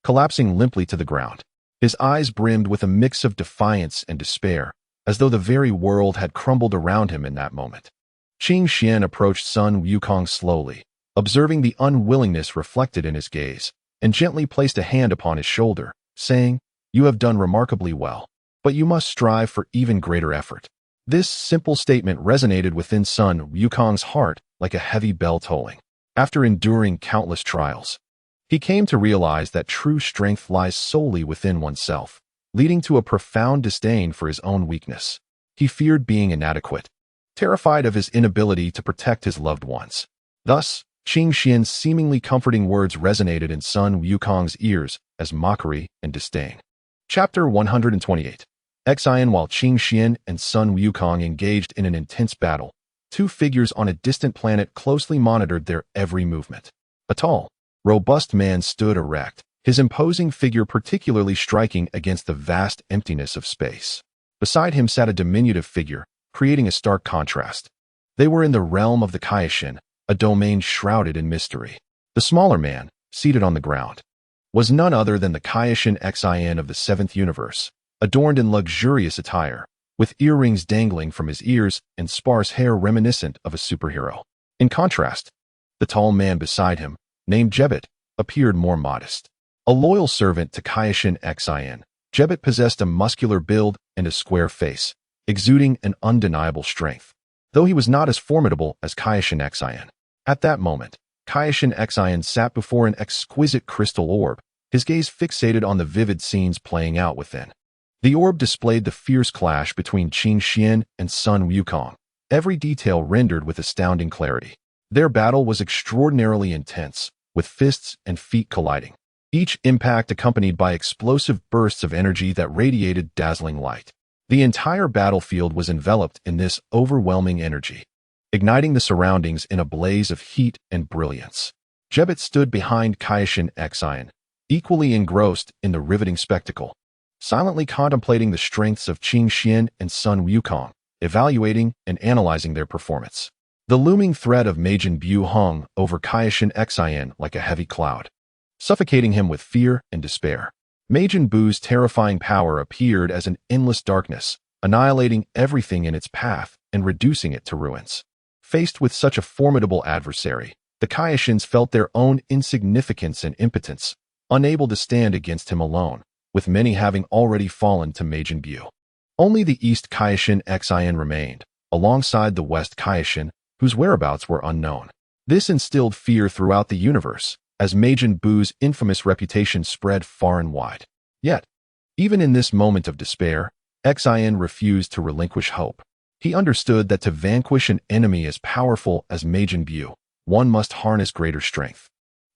Collapsing limply to the ground, his eyes brimmed with a mix of defiance and despair, as though the very world had crumbled around him in that moment. Qing Xian approached Sun Wukong slowly, observing the unwillingness reflected in his gaze, and gently placed a hand upon his shoulder, saying, "You have done remarkably well, but you must strive for even greater effort." This simple statement resonated within Sun Wukong's heart like a heavy bell tolling. After enduring countless trials, he came to realize that true strength lies solely within oneself, leading to a profound disdain for his own weakness. He feared being inadequate, terrified of his inability to protect his loved ones. Thus, Qing Xian's seemingly comforting words resonated in Sun Wukong's ears as mockery and disdain. Chapter 128. Xian. While Qing Xian and Sun Wukong engaged in an intense battle, two figures on a distant planet closely monitored their every movement. A tall, robust man stood erect, his imposing figure particularly striking against the vast emptiness of space. Beside him sat a diminutive figure, creating a stark contrast. They were in the realm of the Kaioshin, a domain shrouded in mystery. The smaller man, seated on the ground, was none other than the Kaioshin Xian of the Seventh Universe, adorned in luxurious attire, with earrings dangling from his ears and sparse hair reminiscent of a superhero. In contrast, the tall man beside him, named Jebet, appeared more modest. A loyal servant to Kaioshin Xian, Jebet possessed a muscular build and a square face, exuding an undeniable strength, though he was not as formidable as Kaioshin Xian. At that moment, Kaioshin Xian sat before an exquisite crystal orb, his gaze fixated on the vivid scenes playing out within. The orb displayed the fierce clash between Qin Xian and Sun Wukong, every detail rendered with astounding clarity. Their battle was extraordinarily intense, with fists and feet colliding, each impact accompanied by explosive bursts of energy that radiated dazzling light. The entire battlefield was enveloped in this overwhelming energy, igniting the surroundings in a blaze of heat and brilliance. Jebet stood behind Kaioshin Xian, equally engrossed in the riveting spectacle, silently contemplating the strengths of Qin Xian and Sun Wukong, evaluating and analyzing their performance. The looming threat of Majin Buu hung over Kaioshin Xian like a heavy cloud, suffocating him with fear and despair. Majin Buu's terrifying power appeared as an endless darkness, annihilating everything in its path and reducing it to ruins. Faced with such a formidable adversary, the Kaioshins felt their own insignificance and impotence, unable to stand against him alone, with many having already fallen to Majin Buu. Only the East Kaioshin Xian remained, alongside the West Kaioshin, whose whereabouts were unknown. This instilled fear throughout the universe, as Majin Buu's infamous reputation spread far and wide. Yet, even in this moment of despair, Xian refused to relinquish hope. He understood that to vanquish an enemy as powerful as Majin Buu, one must harness greater strength.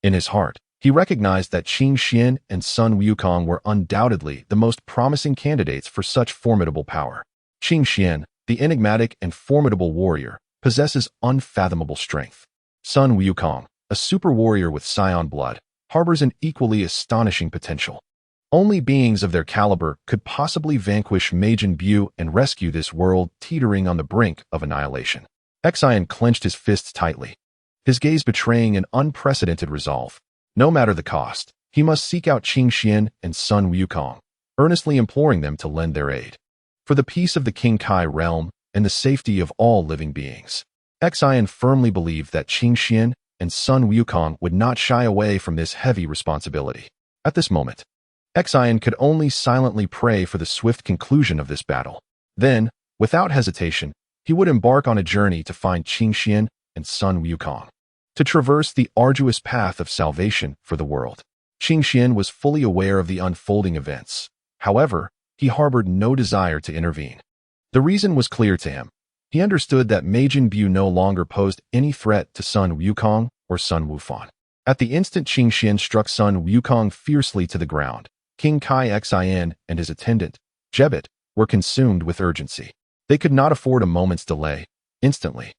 In his heart, he recognized that Qin Xian and Sun Wukong were undoubtedly the most promising candidates for such formidable power. Qin Xian, the enigmatic and formidable warrior, possesses unfathomable strength. Sun Wukong, a super warrior with Saiyan blood, harbors an equally astonishing potential. Only beings of their caliber could possibly vanquish Majin Buu and rescue this world teetering on the brink of annihilation. Xian clenched his fists tightly, his gaze betraying an unprecedented resolve. No matter the cost, he must seek out Qin Xian and Sun Wukong, earnestly imploring them to lend their aid. For the peace of the King Kai realm and the safety of all living beings. Xian firmly believed that Qin Xian and Sun Wukong would not shy away from this heavy responsibility. At this moment, Xian could only silently pray for the swift conclusion of this battle. Then, without hesitation, he would embark on a journey to find Qin Xian and Sun Wukong, to traverse the arduous path of salvation for the world. Qin Xian was fully aware of the unfolding events. However, he harbored no desire to intervene. The reason was clear to him. He understood that Majin Buu no longer posed any threat to Sun Wukong or Sun Wufan. At the instant Qin Xian struck Sun Wukong fiercely to the ground, King Kai Xian and his attendant, Jebet, were consumed with urgency. They could not afford a moment's delay. Instantly,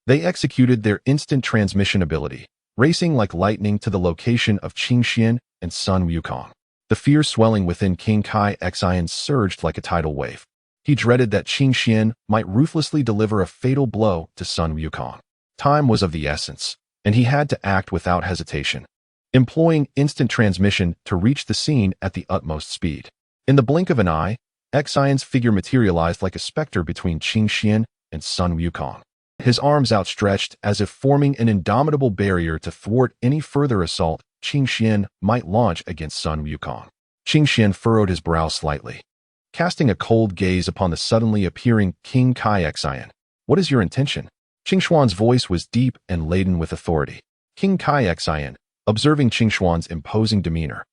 they executed their instant transmission ability, racing like lightning to the location of Qin Xian and Sun Wukong. The fear swelling within King Kai Xian surged like a tidal wave. He dreaded that Qin Xian might ruthlessly deliver a fatal blow to Sun Wukong. Time was of the essence, and he had to act without hesitation, employing instant transmission to reach the scene at the utmost speed. In the blink of an eye, Xian's figure materialized like a specter between Qin Xian and Sun Wukong, his arms outstretched as if forming an indomitable barrier to thwart any further assault Qin Xian might launch against Sun Wukong. Qin Xian furrowed his brow slightly, casting a cold gaze upon the suddenly appearing King Kai Xian. "What is your intention?" Qing Xuan's voice was deep and laden with authority. King Kai Xian, observing Qing Xuan's imposing demeanor,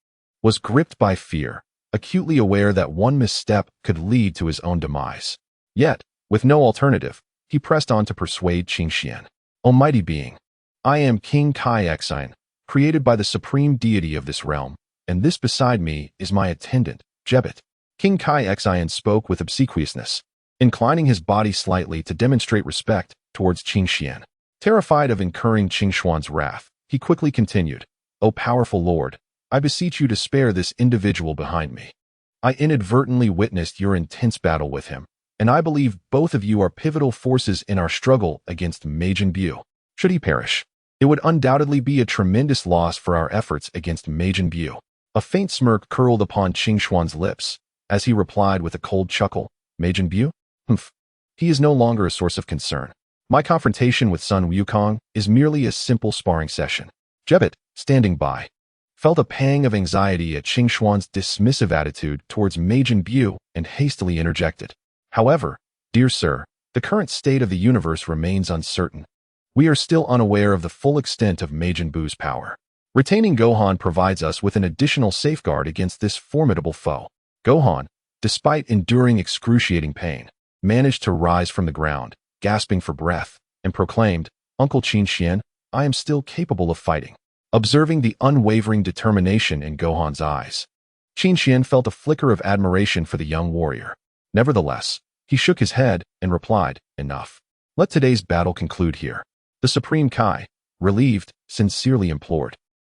was gripped by fear, acutely aware that one misstep could lead to his own demise. Yet, with no alternative, he pressed on to persuade Qin Xian. "Almighty being, I am King Kai Xian, created by the supreme deity of this realm, and this beside me is my attendant, Jebet." King Kai Xian spoke with obsequiousness, inclining his body slightly to demonstrate respect towards Qin Xian. Terrified of incurring Qing Xuan's wrath, he quickly continued, "O powerful lord, I beseech you to spare this individual behind me. I inadvertently witnessed your intense battle with him, and I believe both of you are pivotal forces in our struggle against Majin Buu. Should he perish, it would undoubtedly be a tremendous loss for our efforts against Majin Buu." A faint smirk curled upon Qing Xuan's lips, as he replied with a cold chuckle, "Majin Buu? Humph. He is no longer a source of concern. My confrontation with Sun Wukong is merely a simple sparring session." Jebet, standing by, felt a pang of anxiety at Qing Xuan's dismissive attitude towards Majin Buu and hastily interjected, "However, dear sir, the current state of the universe remains uncertain. we are still unaware of the full extent of Majin Buu's power. Retaining Gohan provides us with an additional safeguard against this formidable foe. Gohan, despite enduring excruciating pain, managed to rise from the ground, gasping for breath, and proclaimed, "Uncle Qin Xian, I am still capable of fighting." Observing the unwavering determination in Gohan's eyes, Qin Xian felt a flicker of admiration for the young warrior. Nevertheless, he shook his head and replied, "Enough. Let today's battle conclude here." The Supreme Kai, relieved, sincerely implored,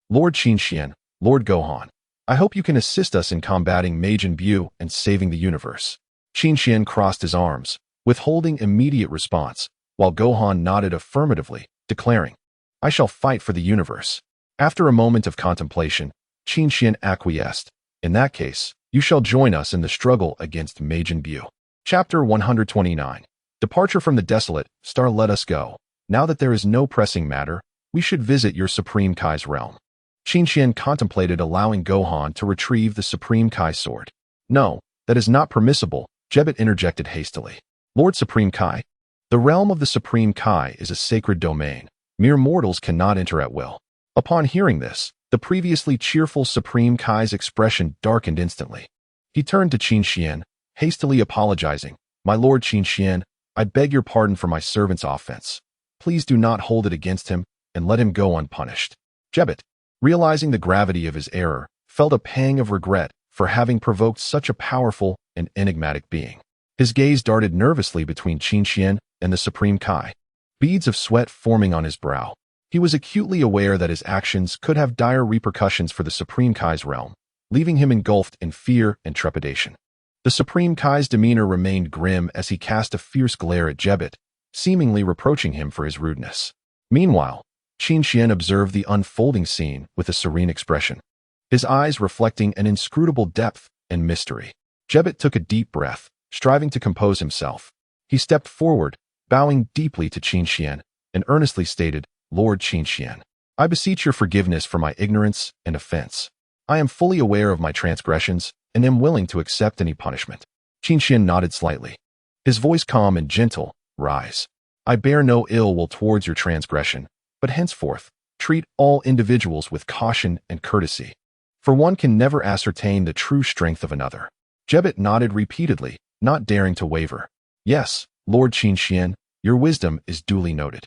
"Lord Qin Xian, Lord Gohan, I hope you can assist us in combating Majin Buu and saving the universe." Qin Xian crossed his arms, withholding immediate response, while Gohan nodded affirmatively, declaring, "I shall fight for the universe." After a moment of contemplation, Qin Xian acquiesced. "In that case, you shall join us in the struggle against Majin Buu." Chapter 129. Departure from the desolate star. Let us go. Now that there is no pressing matter, we should visit your Supreme Kai's realm. Qin Xian contemplated allowing Gohan to retrieve the Supreme Kai sword. "No, that is not permissible," Jebet interjected hastily. "Lord Supreme Kai, the realm of the Supreme Kai is a sacred domain. Mere mortals cannot enter at will." Upon hearing this, the previously cheerful Supreme Kai's expression darkened instantly. He turned to Qin Xian, hastily apologizing, "My Lord Qin Xian, I beg your pardon for my servant's offense. Please do not hold it against him and let him go unpunished." Jebet, realizing the gravity of his error, felt a pang of regret for having provoked such a powerful and enigmatic being. His gaze darted nervously between Qin Xian and the Supreme Kai, beads of sweat forming on his brow. He was acutely aware that his actions could have dire repercussions for the Supreme Kai's realm, leaving him engulfed in fear and trepidation. The Supreme Kai's demeanor remained grim as he cast a fierce glare at Jebet, seemingly reproaching him for his rudeness. Meanwhile, Qin Xian observed the unfolding scene with a serene expression, his eyes reflecting an inscrutable depth and mystery. Jebet took a deep breath, striving to compose himself. He stepped forward, bowing deeply to Qin Xian, and earnestly stated, "Lord Qin Xian, I beseech your forgiveness for my ignorance and offense. I am fully aware of my transgressions and am willing to accept any punishment." Qin Xian nodded slightly, his voice calm and gentle. "Rise. I bear no ill will towards your transgression, but henceforth, treat all individuals with caution and courtesy, for one can never ascertain the true strength of another." Jebet nodded repeatedly, not daring to waver. "Yes, Lord Qin Xian, your wisdom is duly noted.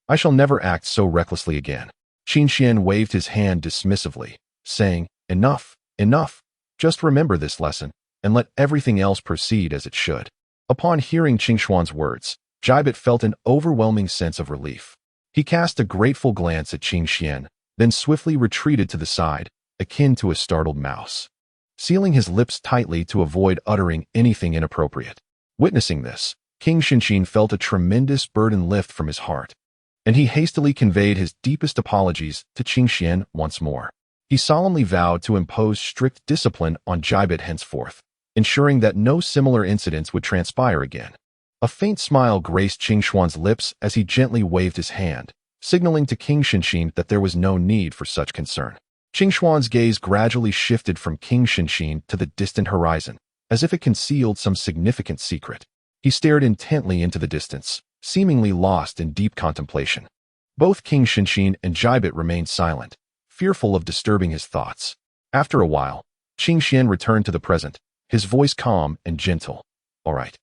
I shall never act so recklessly again." Qin Xian waved his hand dismissively, saying, "Enough, enough. Just remember this lesson, and let everything else proceed as it should." Upon hearing Qin Xuan's words, Jebet felt an overwhelming sense of relief. He cast a grateful glance at Qin Xian, then swiftly retreated to the side, akin to a startled mouse, sealing his lips tightly to avoid uttering anything inappropriate. Witnessing this, King Shinshin felt a tremendous burden lift from his heart, and he hastily conveyed his deepest apologies to Qin Xian once more. He solemnly vowed to impose strict discipline on Jebet henceforth, ensuring that no similar incidents would transpire again. A faint smile graced Qin Xuan's lips as he gently waved his hand, signaling to King Shinshin that there was no need for such concern. Qin Xuan's gaze gradually shifted from King Shinshin to the distant horizon, as if it concealed some significant secret. He stared intently into the distance, seemingly lost in deep contemplation. Both King Shinshin and Jebet remained silent, fearful of disturbing his thoughts. After a while, Qin Xian returned to the present, his voice calm and gentle. "All right.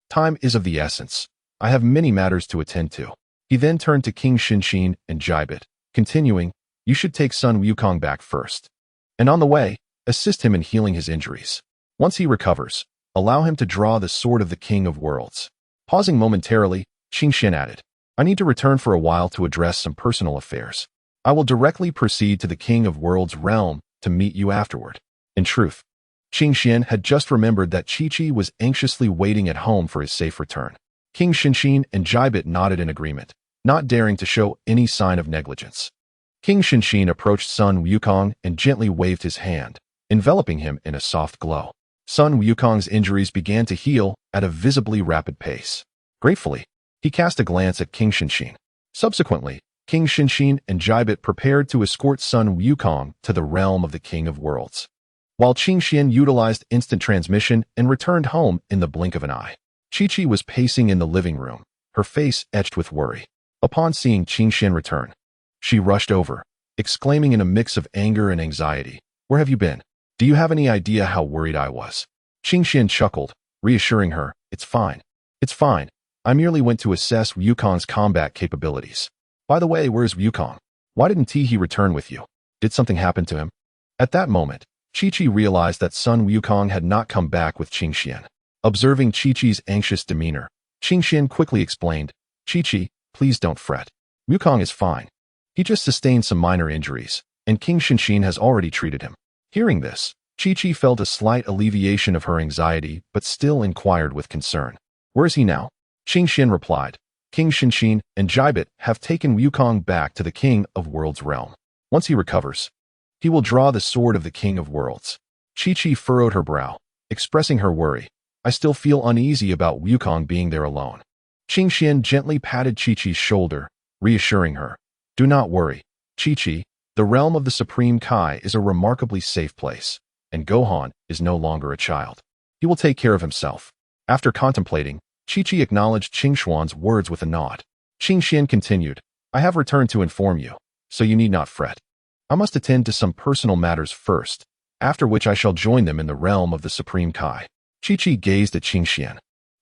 Time is of the essence. I have many matters to attend to." He then turned to King Shinshin and Jebet, continuing, "You should take son Wukong back first, and on the way, assist him in healing his injuries. Once he recovers, allow him to draw the sword of the King of Worlds." Pausing momentarily, Qin Xian added, "I need to return for a while to address some personal affairs. I will directly proceed to the King of Worlds' realm to meet you afterward." In truth, Qin Xian had just remembered that Chi-Chi was anxiously waiting at home for his safe return. King Shinshin and Jebet nodded in agreement, not daring to show any sign of negligence. King Shinshin approached Sun Wukong and gently waved his hand, enveloping him in a soft glow. Sun Wukong's injuries began to heal at a visibly rapid pace. Gratefully, he cast a glance at King Shinshin. Subsequently, King Shinshin and Jebet prepared to escort Sun Wukong to the realm of the King of Worlds, while Qin Xian utilized instant transmission and returned home in the blink of an eye. Chi-Chi was pacing in the living room, her face etched with worry. Upon seeing Qingxian return, she rushed over, exclaiming in a mix of anger and anxiety, "Where have you been? Do you have any idea how worried I was?" Qingxian chuckled, reassuring her, "It's fine. It's fine. I merely went to assess Wukong's combat capabilities. By the way, where's Wukong? Why didn't he return with you? Did something happen to him?" At that moment, Chi-Chi realized that Sun Wukong had not come back with Qingxian. Observing Chi-Chi's anxious demeanor, Qingxian quickly explained, "Chi-Chi, please don't fret. Wukong is fine. He just sustained some minor injuries, and King Shinshin has already treated him." Hearing this, Chi-Chi felt a slight alleviation of her anxiety but still inquired with concern, "Where is he now?" Qingxian replied, "King Shinshin and Jibit have taken Wukong back to the King of Worlds realm. Once he recovers, he will draw the sword of the King of Worlds." Chi-Chi furrowed her brow, expressing her worry. "I still feel uneasy about Wukong being there alone." Qingxian gently patted Chi-Chi's shoulder, reassuring her, "Do not worry, Chi-Chi. The realm of the Supreme Kai is a remarkably safe place, and Gohan is no longer a child. He will take care of himself." After contemplating, Chi-Chi acknowledged Qingxuan's words with a nod. Qingxian continued, "I have returned to inform you, so you need not fret. I must attend to some personal matters first, after which I shall join them in the realm of the Supreme Kai." Chi-Chi gazed at Qingxian.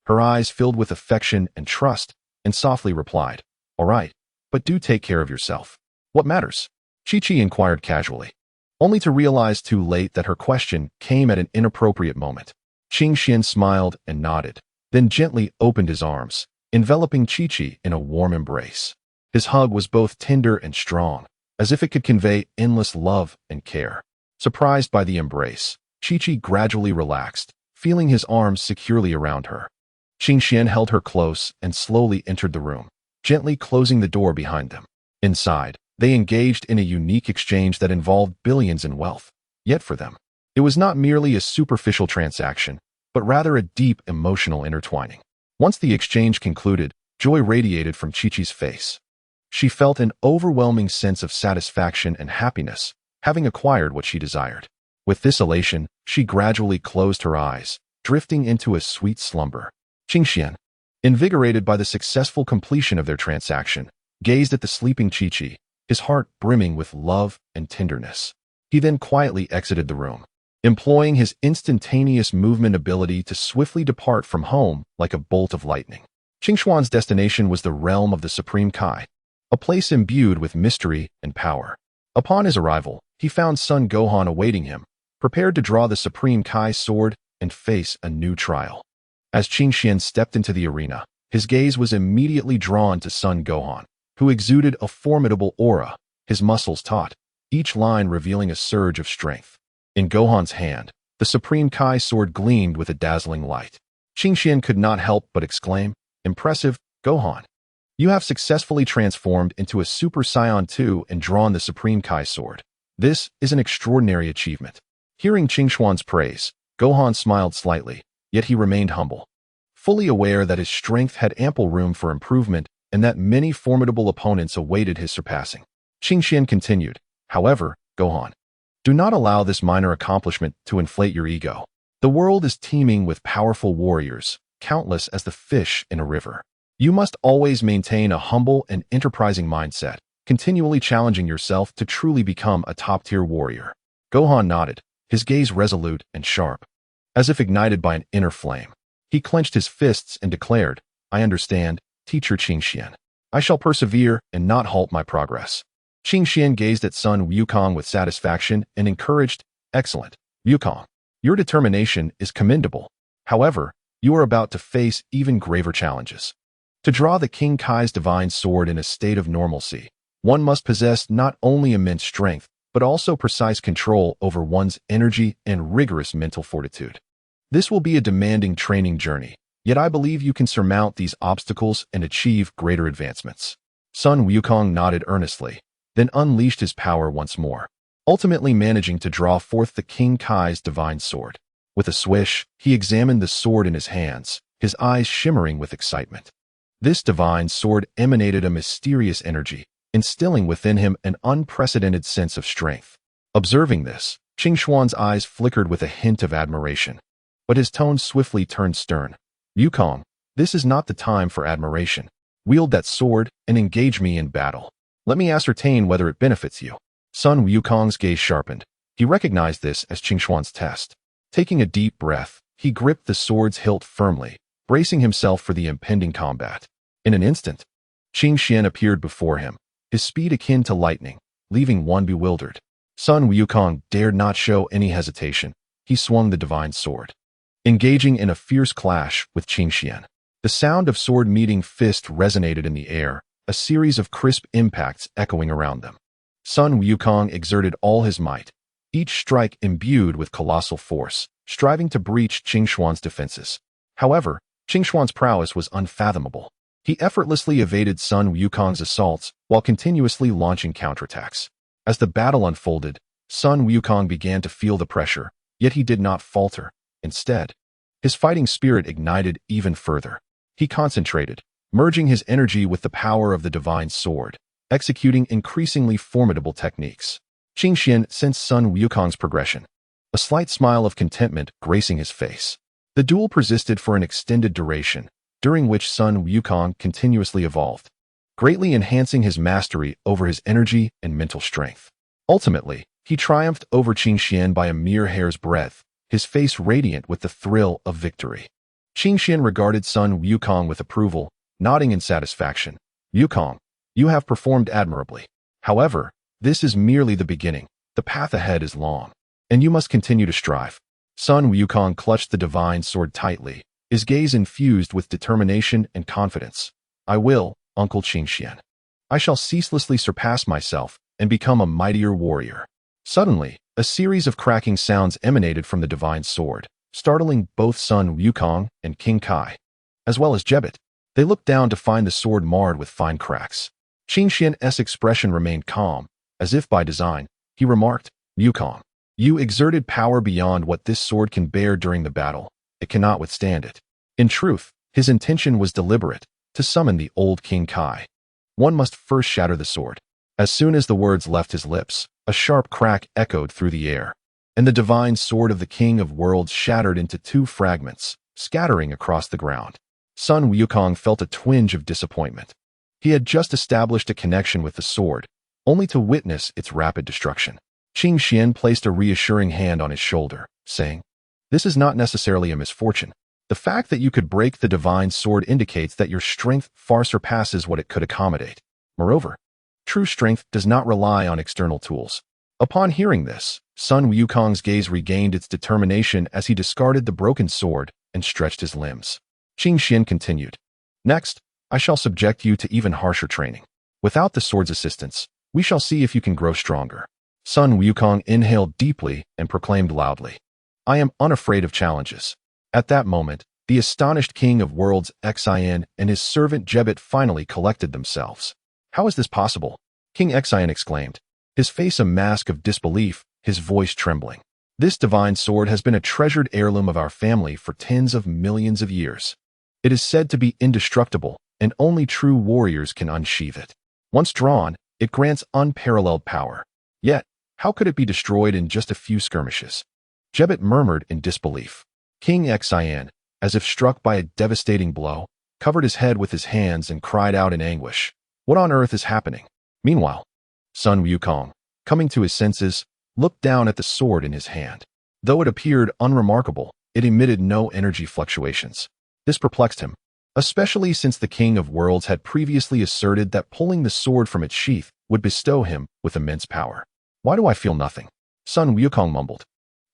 Her eyes filled with affection and trust, and softly replied, "All right, but do take care of yourself." "What matters?" Chi-Chi inquired casually, only to realize too late that her question came at an inappropriate moment. Qingxian smiled and nodded, then gently opened his arms, enveloping Chi-Chi in a warm embrace. His hug was both tender and strong, as if it could convey endless love and care. Surprised by the embrace, Chi-Chi gradually relaxed, feeling his arms securely around her. Qingxian held her close and slowly entered the room, gently closing the door behind them. Inside, they engaged in a unique exchange that involved billions in wealth. Yet for them, it was not merely a superficial transaction, but rather a deep emotional intertwining. Once the exchange concluded, joy radiated from Chi-Chi's face. She felt an overwhelming sense of satisfaction and happiness, having acquired what she desired. With this elation, she gradually closed her eyes, drifting into a sweet slumber. Qingxian, invigorated by the successful completion of their transaction, gazed at the sleeping Chi-Chi, his heart brimming with love and tenderness. He then quietly exited the room, employing his instantaneous movement ability to swiftly depart from home like a bolt of lightning. Qingxuan's destination was the realm of the Supreme Kai, a place imbued with mystery and power. Upon his arrival, he found son Gohan awaiting him, prepared to draw the Supreme Kai sword and face a new trial. As Qingxian stepped into the arena, his gaze was immediately drawn to son Gohan, who exuded a formidable aura, his muscles taut, each line revealing a surge of strength. In Gohan's hand, the Supreme Kai sword gleamed with a dazzling light. Qingxian could not help but exclaim, "Impressive, Gohan. You have successfully transformed into a Super Saiyan 2 and drawn the Supreme Kai sword. This is an extraordinary achievement." Hearing Qingxuan's praise, Gohan smiled slightly, yet he remained humble, fully aware that his strength had ample room for improvement and that many formidable opponents awaited his surpassing. Qingxian continued, "However, Gohan, do not allow this minor accomplishment to inflate your ego. The world is teeming with powerful warriors, countless as the fish in a river. You must always maintain a humble and enterprising mindset, continually challenging yourself to truly become a top-tier warrior." Gohan nodded, his gaze resolute and sharp, as if ignited by an inner flame. He clenched his fists and declared, "I understand, teacher Qingxian. I shall persevere and not halt my progress." Qingxian gazed at son Wukong with satisfaction and encouraged, "Excellent, Wukong. Your determination is commendable. However, you are about to face even graver challenges. To draw the King Kai's divine sword in a state of normalcy, one must possess not only immense strength, but also precise control over one's energy and rigorous mental fortitude. This will be a demanding training journey, yet I believe you can surmount these obstacles and achieve greater advancements." Son Wukong nodded earnestly, then unleashed his power once more, ultimately managing to draw forth the King Kai's divine sword. With a swish, he examined the sword in his hands, his eyes shimmering with excitement. This divine sword emanated a mysterious energy, instilling within him an unprecedented sense of strength. Observing this, Qingxuan's eyes flickered with a hint of admiration, but his tone swiftly turned stern. "Wukong, this is not the time for admiration. Wield that sword and engage me in battle. Let me ascertain whether it benefits you. Sun Wukong's gaze sharpened. He recognized this as Qingshuan's test. Taking a deep breath, he gripped the sword's hilt firmly, bracing himself for the impending combat. In an instant, Qingshuan appeared before him, his speed akin to lightning, leaving one bewildered. Sun Wukong dared not show any hesitation. He swung the divine sword, engaging in a fierce clash with Qingshuan. The sound of sword meeting fist resonated in the air, a series of crisp impacts echoing around them. Sun Wukong exerted all his might, each strike imbued with colossal force, striving to breach Qingshuan's defenses. However, Qingshuan's prowess was unfathomable. He effortlessly evaded Sun Wukong's assaults while continuously launching counterattacks. As the battle unfolded, Sun Wukong began to feel the pressure, yet he did not falter. Instead, his fighting spirit ignited even further. He concentrated, merging his energy with the power of the divine sword, executing increasingly formidable techniques. Qingshuan sensed Sun Wukong's progression, a slight smile of contentment gracing his face. The duel persisted for an extended duration, during which Sun Wukong continuously evolved, greatly enhancing his mastery over his energy and mental strength. Ultimately, he triumphed over Qingshuan by a mere hair's breadth, his face radiant with the thrill of victory. Qingshuan regarded Sun Wukong with approval, nodding in satisfaction. Wukong, you have performed admirably. However, this is merely the beginning. The path ahead is long, and you must continue to strive. Sun Wukong clutched the divine sword tightly, his gaze infused with determination and confidence. I will, Uncle Qingshuan. I shall ceaselessly surpass myself and become a mightier warrior. Suddenly, a series of cracking sounds emanated from the divine sword, startling both Sun Wukong and King Kai, as well as Jebet. They looked down to find the sword marred with fine cracks. Qingshuan's expression remained calm, as if by design. He remarked, Wukong, you exerted power beyond what this sword can bear during the battle. It cannot withstand it. In truth, his intention was deliberate, to summon the old King Kai. One must first shatter the sword. As soon as the words left his lips, a sharp crack echoed through the air, and the divine sword of the King of Worlds shattered into 2 fragments, scattering across the ground. Sun Wukong felt a twinge of disappointment. He had just established a connection with the sword, only to witness its rapid destruction. Qingshuan placed a reassuring hand on his shoulder, saying, This is not necessarily a misfortune. The fact that you could break the divine sword indicates that your strength far surpasses what it could accommodate. Moreover, true strength does not rely on external tools. Upon hearing this, Sun Wukong's gaze regained its determination as he discarded the broken sword and stretched his limbs. Qingshuan continued, Next, I shall subject you to even harsher training. Without the sword's assistance, we shall see if you can grow stronger. Sun Wukong inhaled deeply and proclaimed loudly, I am unafraid of challenges. At that moment, the astonished King of Worlds Xian and his servant Jebet finally collected themselves. How is this possible? King Xian exclaimed, his face a mask of disbelief, his voice trembling. This divine sword has been a treasured heirloom of our family for tens of millions of years. It is said to be indestructible, and only true warriors can unsheathe it. Once drawn, it grants unparalleled power. Yet, how could it be destroyed in just a few skirmishes? Jebet murmured in disbelief. King Xian, as if struck by a devastating blow, covered his head with his hands and cried out in anguish. What on earth is happening? Meanwhile, Sun Wukong, coming to his senses, looked down at the sword in his hand. Though it appeared unremarkable, it emitted no energy fluctuations. This perplexed him, especially since the King of Worlds had previously asserted that pulling the sword from its sheath would bestow him with immense power. Why do I feel nothing? Sun Wukong mumbled.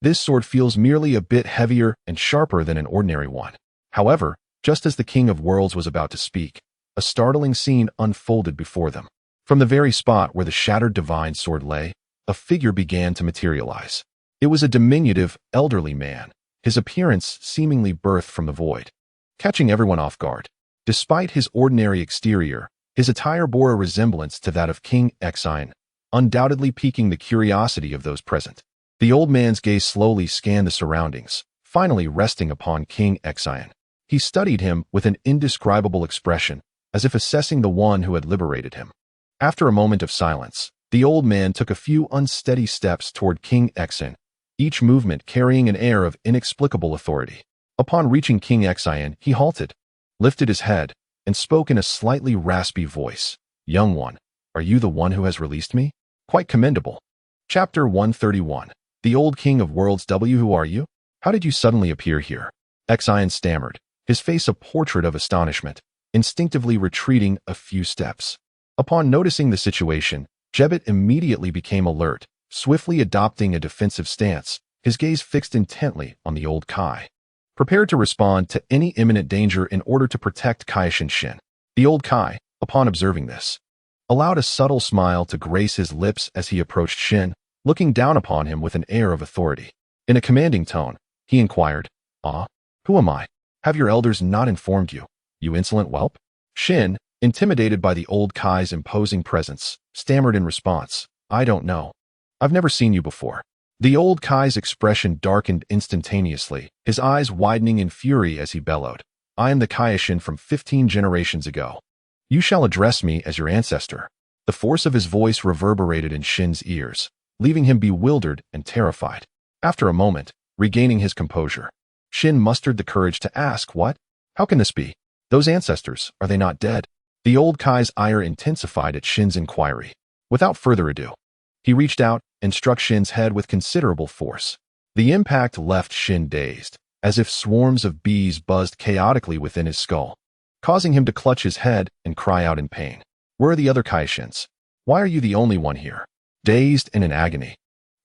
This sword feels merely a bit heavier and sharper than an ordinary one. However, just as the King of Worlds was about to speak, a startling scene unfolded before them. From the very spot where the shattered divine sword lay, a figure began to materialize. It was a diminutive, elderly man, his appearance seemingly birthed from the void, catching everyone off guard. Despite his ordinary exterior, his attire bore a resemblance to that of King Xian, undoubtedly piquing the curiosity of those present. The old man's gaze slowly scanned the surroundings, finally resting upon King Xian. He studied him with an indescribable expression, as if assessing the one who had liberated him. After a moment of silence, the old man took a few unsteady steps toward King Xian, each movement carrying an air of inexplicable authority. Upon reaching King Xian, he halted, lifted his head, and spoke in a slightly raspy voice. Young one, are you the one who has released me? Quite commendable. Chapter 131. The Old King of Worlds. Who are you? How did you suddenly appear here? Xian stammered, his face a portrait of astonishment, instinctively retreating a few steps. Upon noticing the situation, Jebet immediately became alert, swiftly adopting a defensive stance, his gaze fixed intently on the old Kai, prepared to respond to any imminent danger in order to protect Kaishin Shin. The old Kai, upon observing this, allowed a subtle smile to grace his lips as he approached Shin, looking down upon him with an air of authority. In a commanding tone, he inquired, who am I? Have your elders not informed you, you insolent whelp? Shin, intimidated by the old Kai's imposing presence, stammered in response, I don't know. I've never seen you before. The old Kai's expression darkened instantaneously, his eyes widening in fury as he bellowed, I am the Kaishin from 15 generations ago. You shall address me as your ancestor. The force of his voice reverberated in Shin's ears, leaving him bewildered and terrified. After a moment, regaining his composure, Shin mustered the courage to ask, what? How can this be? Those ancestors, are they not dead? The old Kai's ire intensified at Shin's inquiry. Without further ado, he reached out and struck Shin's head with considerable force. The impact left Shin dazed, as if swarms of bees buzzed chaotically within his skull, causing him to clutch his head and cry out in pain. Where are the other Kaishins? Why are you the only one here? Dazed and in agony,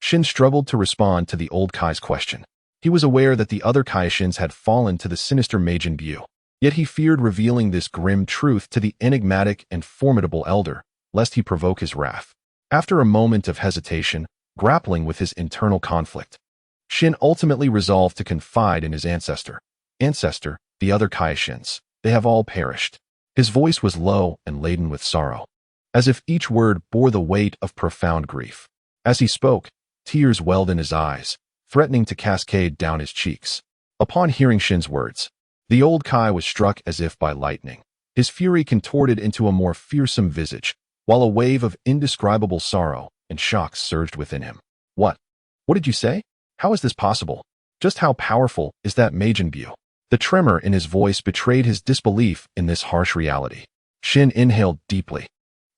Shin struggled to respond to the old Kai's question. He was aware that the other Kaishins had fallen to the sinister Majin Buu, yet he feared revealing this grim truth to the enigmatic and formidable elder, lest he provoke his wrath. After a moment of hesitation, grappling with his internal conflict, Shin ultimately resolved to confide in his ancestor. Ancestor, the other Kaishins, they have all perished. His voice was low and laden with sorrow, as if each word bore the weight of profound grief. As he spoke, tears welled in his eyes, threatening to cascade down his cheeks. Upon hearing Shin's words, the old Kai was struck as if by lightning. His fury contorted into a more fearsome visage, while a wave of indescribable sorrow and shock surged within him. What? What did you say? How is this possible? Just how powerful is that Majin Buu? The tremor in his voice betrayed his disbelief in this harsh reality. Shin inhaled deeply,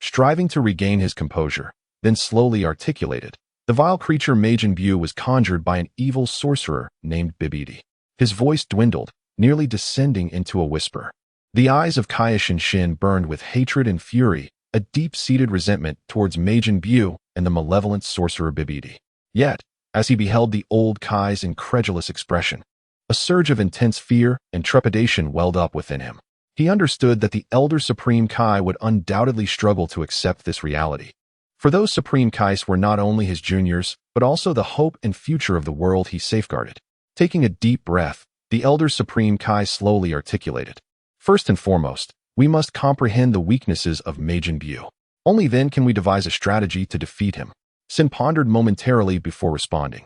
striving to regain his composure, then slowly articulated. The vile creature Majin Buu was conjured by an evil sorcerer named Bibidi. His voice dwindled, nearly descending into a whisper. The eyes of Kaishin Shin burned with hatred and fury, a deep-seated resentment towards Majin Buu and the malevolent sorcerer Bibidi. Yet, as he beheld the old Kai's incredulous expression, a surge of intense fear and trepidation welled up within him. He understood that the elder Supreme Kai would undoubtedly struggle to accept this reality. For those Supreme Kais were not only his juniors, but also the hope and future of the world he safeguarded. Taking a deep breath, the elder Supreme Kai slowly articulated. First and foremost, we must comprehend the weaknesses of Majin Buu. Only then can we devise a strategy to defeat him. Sin pondered momentarily before responding.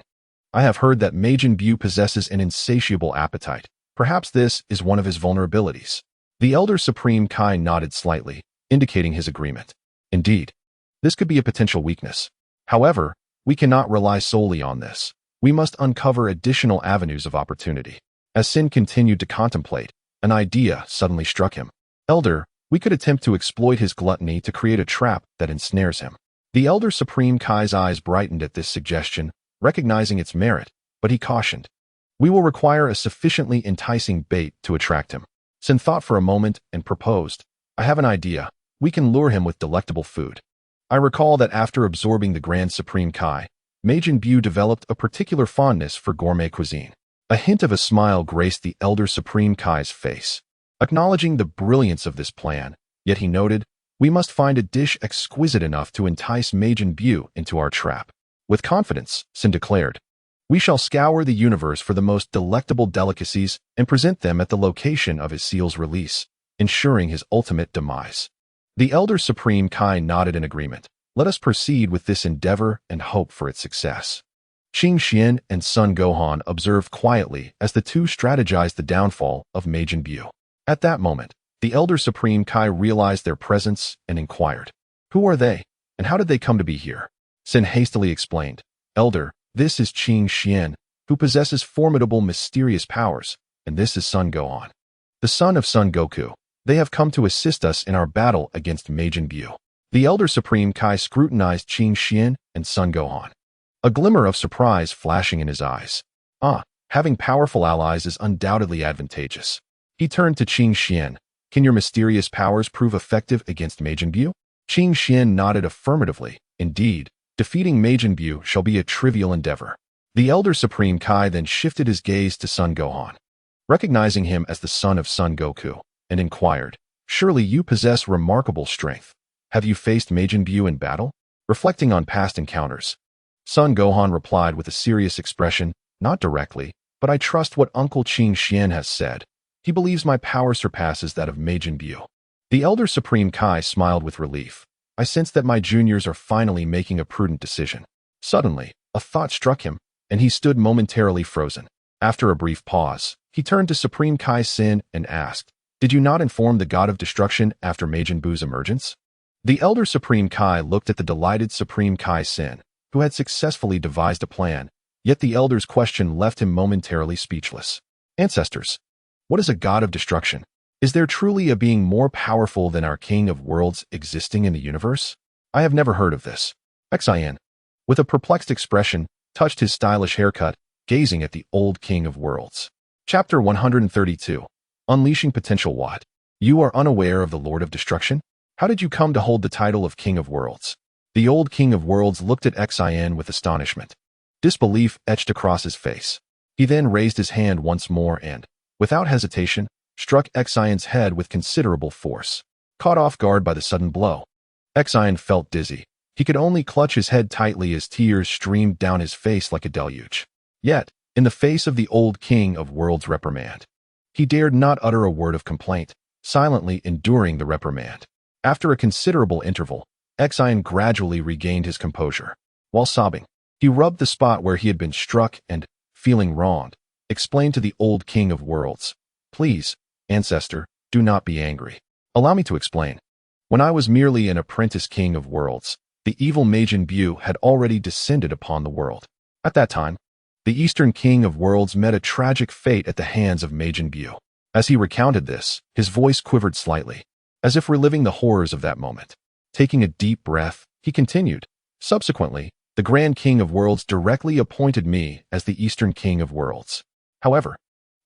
I have heard that Majin Buu possesses an insatiable appetite. Perhaps this is one of his vulnerabilities. The elder Supreme Kai nodded slightly, indicating his agreement. Indeed, this could be a potential weakness. However, we cannot rely solely on this. We must uncover additional avenues of opportunity. As Sin continued to contemplate, an idea suddenly struck him. Elder, we could attempt to exploit his gluttony to create a trap that ensnares him. The elder Supreme Kai's eyes brightened at this suggestion, recognizing its merit, but he cautioned. We will require a sufficiently enticing bait to attract him. Sin thought for a moment and proposed. I have an idea. We can lure him with delectable food. I recall that after absorbing the Grand Supreme Kai, Majin Buu developed a particular fondness for gourmet cuisine. A hint of a smile graced the elder Supreme Kai's face. Acknowledging the brilliance of this plan, yet he noted, we must find a dish exquisite enough to entice Majin Buu into our trap. With confidence, Sin declared, we shall scour the universe for the most delectable delicacies and present them at the location of his seal's release, ensuring his ultimate demise. The elder Supreme Kai nodded in agreement. Let us proceed with this endeavor and hope for its success. Qing Xian and Son Gohan observed quietly as the two strategized the downfall of Majin Buu. At that moment, the elder Supreme Kai realized their presence and inquired, who are they, and how did they come to be here? Sin hastily explained, Elder, this is Qing Xian, who possesses formidable mysterious powers, and this is Son Gohan, the son of Son Goku. They have come to assist us in our battle against Majin Buu. The Elder Supreme Kai scrutinized Qin Xian and Son Gohan, a glimmer of surprise flashing in his eyes. Having powerful allies is undoubtedly advantageous. He turned to Qin Xian. Can your mysterious powers prove effective against Majin Buu? Qin Xian nodded affirmatively. Indeed, defeating Majin Buu shall be a trivial endeavor. The Elder Supreme Kai then shifted his gaze to Son Gohan, recognizing him as the son of Son Goku, and inquired, "Surely you possess remarkable strength. Have you faced Majin Buu in battle?" Reflecting on past encounters, Son Gohan replied with a serious expression, "Not directly, but I trust what Uncle Qin Xian has said. He believes my power surpasses that of Majin Buu." The Elder Supreme Kai smiled with relief. I sense that my juniors are finally making a prudent decision. Suddenly, a thought struck him, and he stood momentarily frozen. After a brief pause, he turned to Supreme Kai Sin and asked, "Did you not inform the God of Destruction after Majin Buu's emergence?" The Elder Supreme Kai looked at the delighted Supreme Kai Sin, who had successfully devised a plan, yet the Elder's question left him momentarily speechless. "Ancestors, what is a God of Destruction? Is there truly a being more powerful than our King of Worlds existing in the universe? I have never heard of this." Xian, with a perplexed expression, touched his stylish haircut, gazing at the old King of Worlds. Chapter 132. Unleashing Potential. What? You are unaware of the Lord of Destruction? How did you come to hold the title of King of Worlds? The old King of Worlds looked at Xian with astonishment. Disbelief etched across his face. He then raised his hand once more and, without hesitation, struck Xian's head with considerable force. Caught off guard by the sudden blow, Xian felt dizzy. He could only clutch his head tightly as tears streamed down his face like a deluge. Yet, in the face of the old King of Worlds' reprimand, he dared not utter a word of complaint, silently enduring the reprimand. After a considerable interval, Xian gradually regained his composure. While sobbing, he rubbed the spot where he had been struck and, feeling wronged, explained to the old King of Worlds, "Please, ancestor, do not be angry. Allow me to explain. When I was merely an apprentice King of Worlds, the evil Majin Buu had already descended upon the world. At that time, the Eastern King of Worlds met a tragic fate at the hands of Majin Buu." As he recounted this, his voice quivered slightly, as if reliving the horrors of that moment. Taking a deep breath, he continued, "Subsequently, the Grand King of Worlds directly appointed me as the Eastern King of Worlds. However,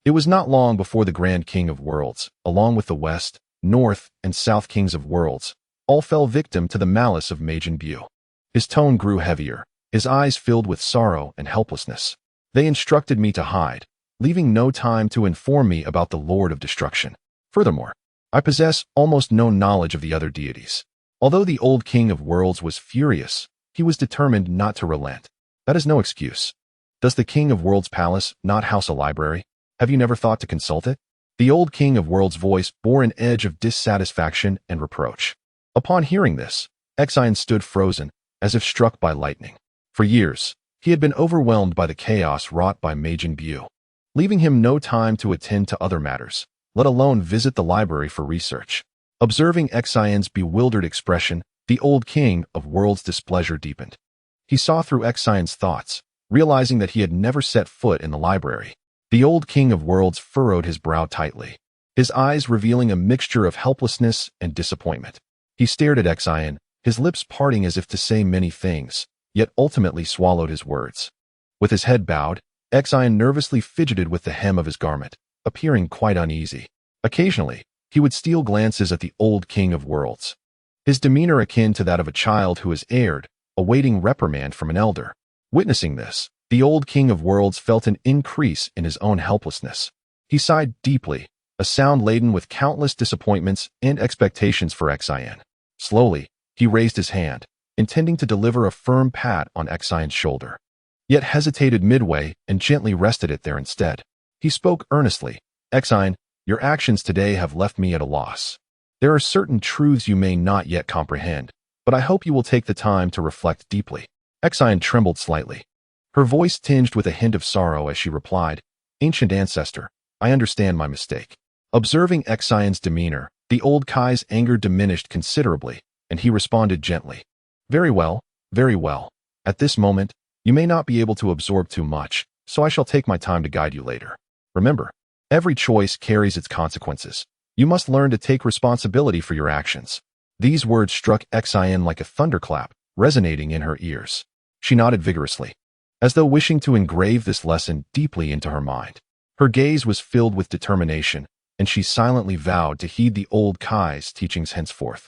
it was not long before the Grand King of Worlds, along with the West, North, and South Kings of Worlds, all fell victim to the malice of Majin Buu." His tone grew heavier, his eyes filled with sorrow and helplessness. "They instructed me to hide, leaving no time to inform me about the Lord of Destruction. Furthermore, I possess almost no knowledge of the other deities." Although the old King of Worlds was furious, he was determined not to relent. "That is no excuse. Does the King of Worlds' palace not house a library? Have you never thought to consult it?" The old King of Worlds' voice bore an edge of dissatisfaction and reproach. Upon hearing this, Xian stood frozen, as if struck by lightning. For years, he had been overwhelmed by the chaos wrought by Majin Buu, leaving him no time to attend to other matters, let alone visit the library for research. Observing Xian's bewildered expression, the old King of Worlds' displeasure deepened. He saw through Xian's thoughts, realizing that he had never set foot in the library. The old King of Worlds furrowed his brow tightly, his eyes revealing a mixture of helplessness and disappointment. He stared at Xian, his lips parting as if to say many things, yet ultimately swallowed his words. With his head bowed, Xian nervously fidgeted with the hem of his garment, appearing quite uneasy. Occasionally, he would steal glances at the old King of Worlds, his demeanor akin to that of a child who has erred, awaiting reprimand from an elder. Witnessing this, the old King of Worlds felt an increase in his own helplessness. He sighed deeply, a sound laden with countless disappointments and expectations for Xian. Slowly, he raised his hand, intending to deliver a firm pat on Xian's shoulder, yet hesitated midway and gently rested it there instead. He spoke earnestly, "Xian, your actions today have left me at a loss. There are certain truths you may not yet comprehend, but I hope you will take the time to reflect deeply." Xian trembled slightly, her voice tinged with a hint of sorrow as she replied, "Ancient ancestor, I understand my mistake." Observing Xian's demeanor, the old Kai's anger diminished considerably, and he responded gently, "Very well, very well. At this moment, you may not be able to absorb too much, so I shall take my time to guide you later. Remember, every choice carries its consequences. You must learn to take responsibility for your actions. These words struck Xian like a thunderclap, resonating in her ears. She nodded vigorously, as though wishing to engrave this lesson deeply into her mind. Her gaze was filled with determination, and she silently vowed to heed the old Kai's teachings henceforth,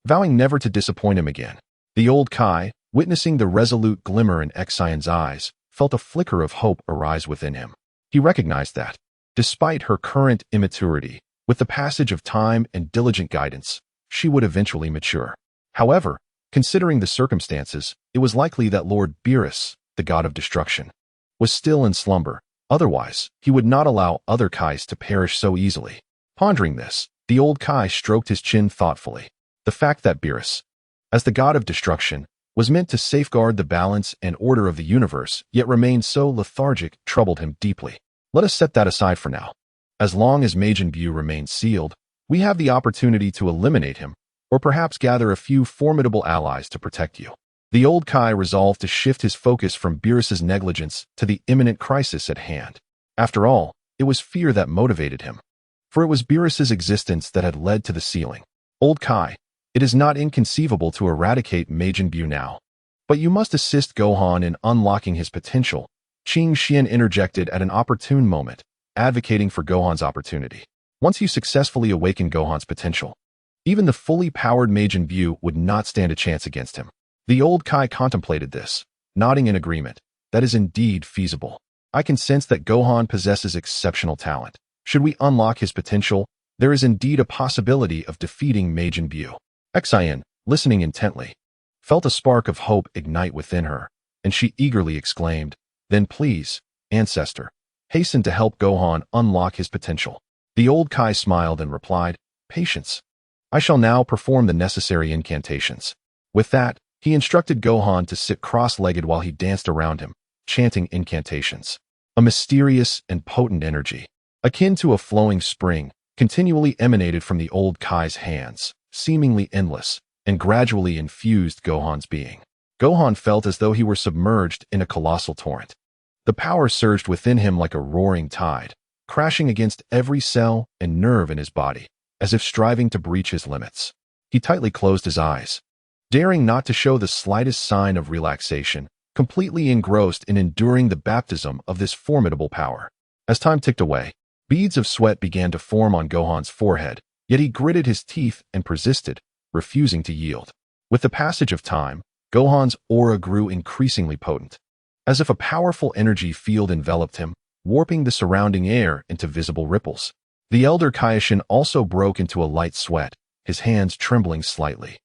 vowing never to disappoint him again. The old Kai, witnessing the resolute glimmer in Xian's eyes, felt a flicker of hope arise within him. He recognized that, despite her current immaturity, with the passage of time and diligent guidance, she would eventually mature. However, considering the circumstances, it was likely that Lord Beerus, the god of destruction, was still in slumber. Otherwise, he would not allow other Kais to perish so easily. Pondering this, the old Kai stroked his chin thoughtfully. The fact that Beerus, as the god of destruction, was meant to safeguard the balance and order of the universe, yet remained so lethargic, troubled him deeply. Let us set that aside for now. As long as Majin Buu remains sealed, we have the opportunity to eliminate him, or perhaps gather a few formidable allies to protect you. The old Kai resolved to shift his focus from Beerus's negligence to the imminent crisis at hand. After all, it was fear that motivated him, for it was Beerus's existence that had led to the sealing. Old Kai, it is not inconceivable to eradicate Majin Buu now, but you must assist Gohan in unlocking his potential. Qing Xian interjected at an opportune moment, advocating for Gohan's opportunity. Once you successfully awaken Gohan's potential, even the fully powered Majin Buu would not stand a chance against him. The old Kai contemplated this, nodding in agreement. That is indeed feasible. I can sense that Gohan possesses exceptional talent. Should we unlock his potential, there is indeed a possibility of defeating Majin Buu. Xian, listening intently, felt a spark of hope ignite within her, and she eagerly exclaimed, "Then please, ancestor, hasten to help Gohan unlock his potential." The old Kai smiled and replied, "Patience. I shall now perform the necessary incantations." With that, he instructed Gohan to sit cross-legged while he danced around him, chanting incantations. A mysterious and potent energy, akin to a flowing spring, continually emanated from the old Kai's hands, seemingly endless, and gradually infused Gohan's being. Gohan felt as though he were submerged in a colossal torrent. The power surged within him like a roaring tide, crashing against every cell and nerve in his body, as if striving to breach his limits. He tightly closed his eyes, daring not to show the slightest sign of relaxation, completely engrossed in enduring the baptism of this formidable power. As time ticked away, beads of sweat began to form on Gohan's forehead, yet he gritted his teeth and persisted, refusing to yield. With the passage of time, Gohan's aura grew increasingly potent, as if a powerful energy field enveloped him, warping the surrounding air into visible ripples. The elder Kaioshin also broke into a light sweat, his hands trembling slightly,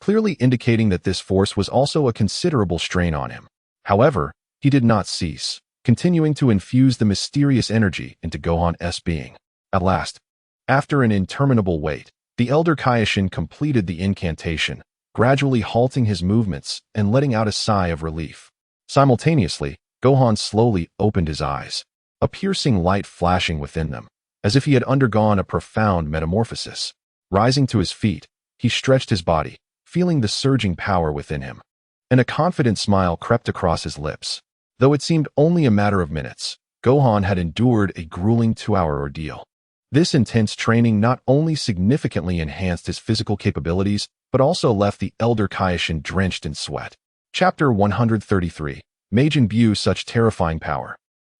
clearly indicating that this force was also a considerable strain on him. However, he did not cease, continuing to infuse the mysterious energy into Gohan's being. At last, after an interminable wait, the elder Kaioshin completed the incantation, gradually halting his movements and letting out a sigh of relief. Simultaneously, Gohan slowly opened his eyes, a piercing light flashing within them, as if he had undergone a profound metamorphosis. Rising to his feet, he stretched his body, feeling the surging power within him, and a confident smile crept across his lips. Though it seemed only a matter of minutes, Gohan had endured a grueling 2-hour ordeal. This intense training not only significantly enhanced his physical capabilities, but also left the elder Kaioshin drenched in sweat. Chapter 133. Majin Buu, such terrifying power.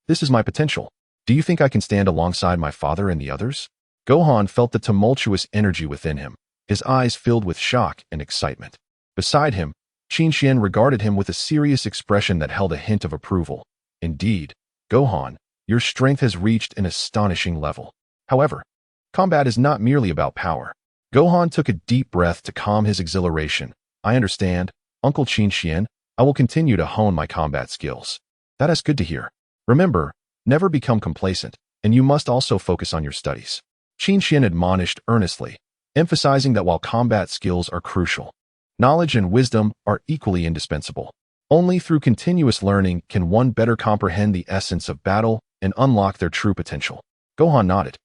This is my potential. Do you think I can stand alongside my father and the others? Gohan felt the tumultuous energy within him, his eyes filled with shock and excitement. Beside him, Qin Xian regarded him with a serious expression that held a hint of approval. Indeed, Gohan, your strength has reached an astonishing level. However, combat is not merely about power. Gohan took a deep breath to calm his exhilaration. I understand, Uncle Qin Xian. I will continue to hone my combat skills. That is good to hear. Remember, never become complacent, and you must also focus on your studies. Qin Xian admonished earnestly, emphasizing that while combat skills are crucial, knowledge and wisdom are equally indispensable. Only through continuous learning can one better comprehend the essence of battle and unlock their true potential. Gohan nodded,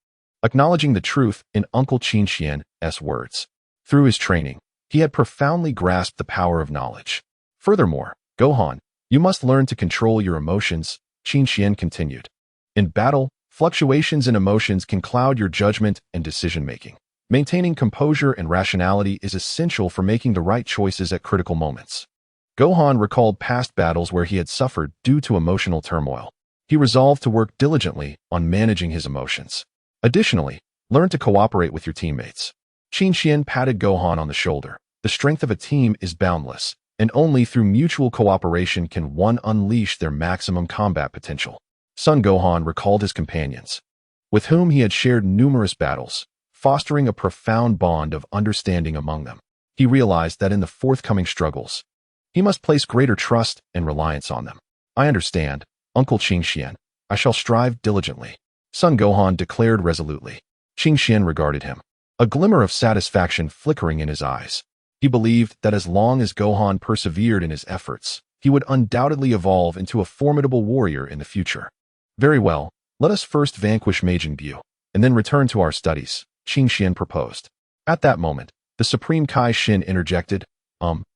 acknowledging the truth in Uncle Qin Xian's words. Through his training, he had profoundly grasped the power of knowledge. Furthermore, Gohan, you must learn to control your emotions, Qin Xian continued. In battle, fluctuations in emotions can cloud your judgment and decision-making. Maintaining composure and rationality is essential for making the right choices at critical moments. Gohan recalled past battles where he had suffered due to emotional turmoil. He resolved to work diligently on managing his emotions. Additionally, learn to cooperate with your teammates. Qin Xian patted Gohan on the shoulder. The strength of a team is boundless, and only through mutual cooperation can one unleash their maximum combat potential. Son Gohan recalled his companions, with whom he had shared numerous battles, fostering a profound bond of understanding among them. He realized that in the forthcoming struggles, he must place greater trust and reliance on them. I understand, Uncle Qin Xian. I shall strive diligently, Son Gohan declared resolutely. Qin Xian regarded him, a glimmer of satisfaction flickering in his eyes. He believed that as long as Gohan persevered in his efforts, he would undoubtedly evolve into a formidable warrior in the future. Very well, let us first vanquish Majin Buu, and then return to our studies, Qin Xian proposed. At that moment, the Supreme Kai Shin interjected,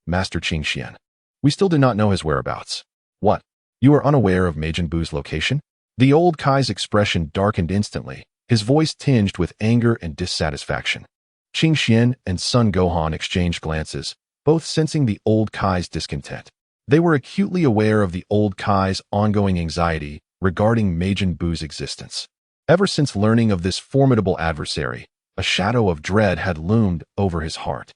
Master Qin Xian. We still do not know his whereabouts. What? You are unaware of Majin Buu's location? The old Kai's expression darkened instantly, his voice tinged with anger and dissatisfaction. Qin Xian and Son Gohan exchanged glances, both sensing the old Kai's discontent. They were acutely aware of the old Kai's ongoing anxiety regarding Majin Buu's existence. Ever since learning of this formidable adversary, a shadow of dread had loomed over his heart.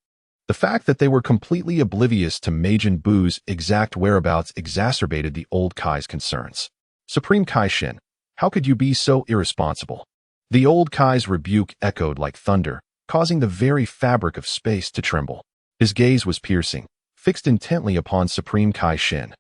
The fact that they were completely oblivious to Majin Buu's exact whereabouts exacerbated the old Kai's concerns. Supreme Kai Shin, how could you be so irresponsible? The old Kai's rebuke echoed like thunder, causing the very fabric of space to tremble. His gaze was piercing, fixed intently upon Supreme Kai Shin,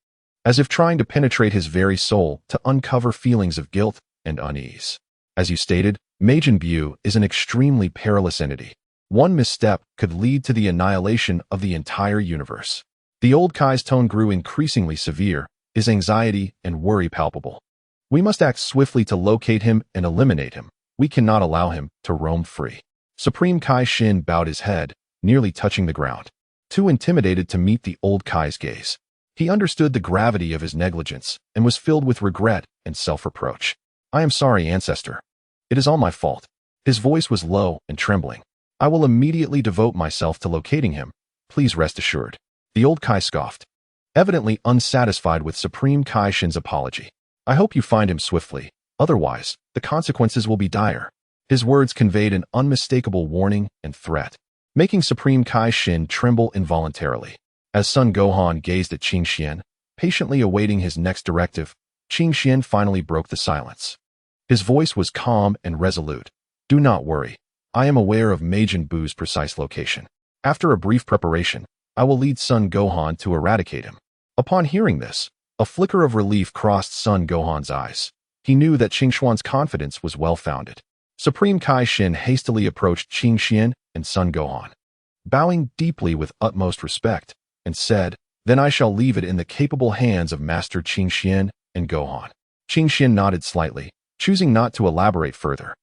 as if trying to penetrate his very soul to uncover feelings of guilt and unease. As you stated, Majin Buu is an extremely perilous entity. One misstep could lead to the annihilation of the entire universe. The old Kai's tone grew increasingly severe, his anxiety and worry palpable. We must act swiftly to locate him and eliminate him. We cannot allow him to roam free. Supreme Kai Shin bowed his head, nearly touching the ground, too intimidated to meet the old Kai's gaze. He understood the gravity of his negligence and was filled with regret and self-reproach. I am sorry, ancestor. It is all my fault. His voice was low and trembling. I will immediately devote myself to locating him. Please rest assured. The old Kai scoffed, evidently unsatisfied with Supreme Kai Shin's apology. I hope you find him swiftly. Otherwise, the consequences will be dire. His words conveyed an unmistakable warning and threat, making Supreme Kai Shin tremble involuntarily. As Son Gohan gazed at Qin Xian, patiently awaiting his next directive, Qin Xian finally broke the silence. His voice was calm and resolute. Do not worry. I am aware of Majin Buu's precise location. After a brief preparation, I will lead Son Gohan to eradicate him. Upon hearing this, a flicker of relief crossed Son Gohan's eyes. He knew that Qin Xian's confidence was well-founded. Supreme Kai Shin hastily approached Qin Xian and Son Gohan, bowing deeply with utmost respect, and said, Then I shall leave it in the capable hands of Master Qin Xian and Gohan. Qin Xian nodded slightly, choosing not to elaborate further.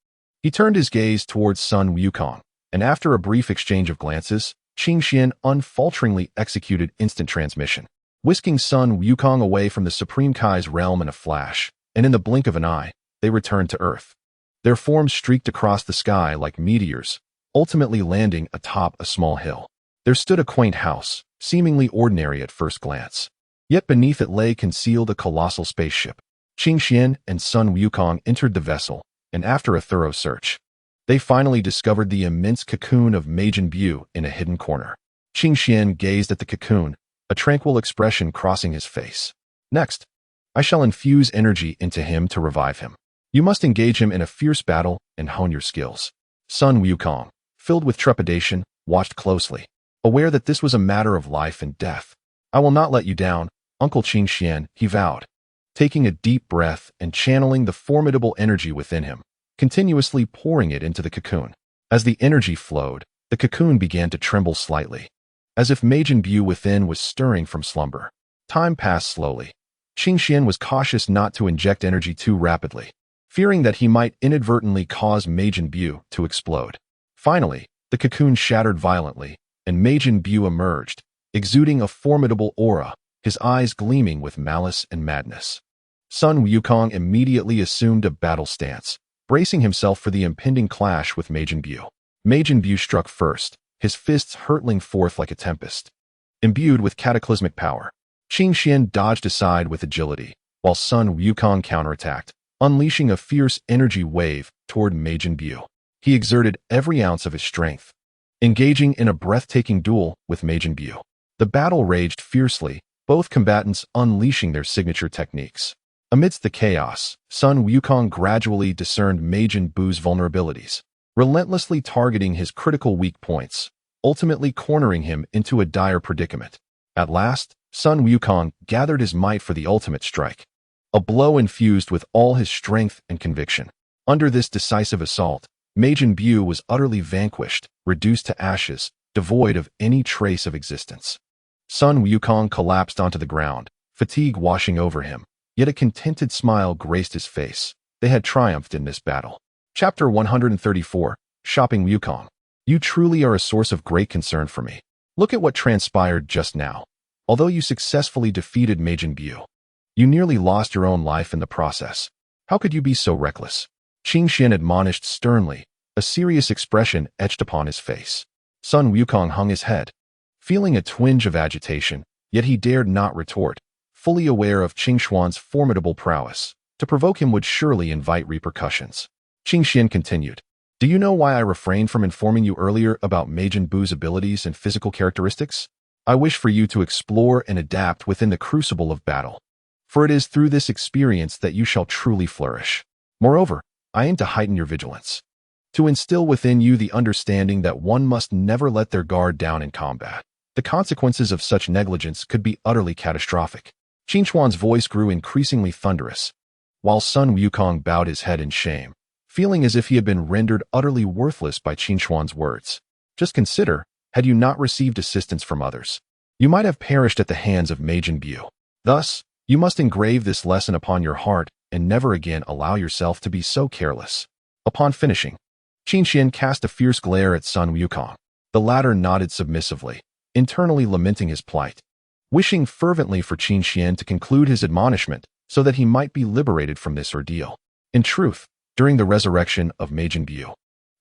He turned his gaze towards Son Wukong, and after a brief exchange of glances, Qin Xian unfalteringly executed instant transmission, whisking Son Wukong away from the Supreme Kai's realm in a flash, and in the blink of an eye, they returned to Earth. Their forms streaked across the sky like meteors, ultimately landing atop a small hill. There stood a quaint house, seemingly ordinary at first glance. Yet beneath it lay concealed a colossal spaceship. Qin Xian and Son Wukong entered the vessel, and after a thorough search, they finally discovered the immense cocoon of Majin Buu in a hidden corner. Qin Xian gazed at the cocoon, a tranquil expression crossing his face. Next, I shall infuse energy into him to revive him. You must engage him in a fierce battle and hone your skills. Son Wukong, filled with trepidation, watched closely, aware that this was a matter of life and death. I will not let you down, Uncle Qin Xian, he vowed, taking a deep breath and channeling the formidable energy within him, continuously pouring it into the cocoon. As the energy flowed, the cocoon began to tremble slightly, as if Majin Buu within was stirring from slumber. Time passed slowly. Qin Xian was cautious not to inject energy too rapidly, fearing that he might inadvertently cause Majin Buu to explode. Finally, the cocoon shattered violently, and Majin Buu emerged, exuding a formidable aura, his eyes gleaming with malice and madness. Son Wukong immediately assumed a battle stance, bracing himself for the impending clash with Majin Buu. Majin Buu struck first, his fists hurtling forth like a tempest. Imbued with cataclysmic power, Qin Xian dodged aside with agility, while Sun Wukong counterattacked, unleashing a fierce energy wave toward Majin Buu. He exerted every ounce of his strength, engaging in a breathtaking duel with Majin Buu. The battle raged fiercely, both combatants unleashing their signature techniques. Amidst the chaos, Sun Wukong gradually discerned Majin Buu's vulnerabilities, relentlessly targeting his critical weak points, ultimately cornering him into a dire predicament. At last, Sun Wukong gathered his might for the ultimate strike, a blow infused with all his strength and conviction. Under this decisive assault, Majin Buu was utterly vanquished, reduced to ashes, devoid of any trace of existence. Sun Wukong collapsed onto the ground, fatigue washing over him, yet a contented smile graced his face. They had triumphed in this battle. Chapter 134, Shopping Wukong. You truly are a source of great concern for me. Look at what transpired just now. Although you successfully defeated Majin Buu, you nearly lost your own life in the process. How could you be so reckless? Qin Xian admonished sternly, a serious expression etched upon his face. Sun Wukong hung his head, feeling a twinge of agitation, yet he dared not retort, fully aware of Qin Xuan's formidable prowess. To provoke him would surely invite repercussions. Qin Xian continued, do you know why I refrained from informing you earlier about Majin Buu's abilities and physical characteristics? I wish for you to explore and adapt within the crucible of battle, for it is through this experience that you shall truly flourish. Moreover, I aim to heighten your vigilance, to instill within you the understanding that one must never let their guard down in combat. The consequences of such negligence could be utterly catastrophic. Qin Xuan's voice grew increasingly thunderous, while Sun Wukong bowed his head in shame, feeling as if he had been rendered utterly worthless by Qin Xuan's words. Just consider, had you not received assistance from others, you might have perished at the hands of Majin Buu. Thus, you must engrave this lesson upon your heart and never again allow yourself to be so careless. Upon finishing, Qin Xian cast a fierce glare at Sun Wukong. The latter nodded submissively, internally lamenting his plight, wishing fervently for Qin Xian to conclude his admonishment so that he might be liberated from this ordeal. In truth, during the resurrection of Majin Buu,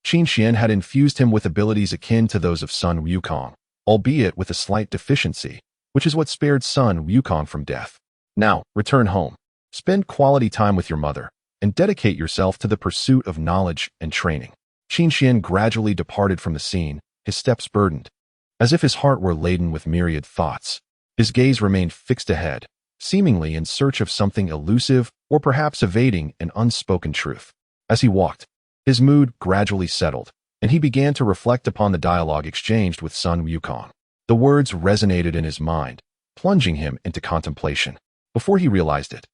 Qin Xian had infused him with abilities akin to those of Sun Wukong, albeit with a slight deficiency, which is what spared Sun Wukong from death. Now, return home, spend quality time with your mother, and dedicate yourself to the pursuit of knowledge and training. Qin Xian gradually departed from the scene, his steps burdened, as if his heart were laden with myriad thoughts. His gaze remained fixed ahead, seemingly in search of something elusive or perhaps evading an unspoken truth. As he walked, his mood gradually settled, and he began to reflect upon the dialogue exchanged with Sun Wukong. The words resonated in his mind, plunging him into contemplation. Before he realized it,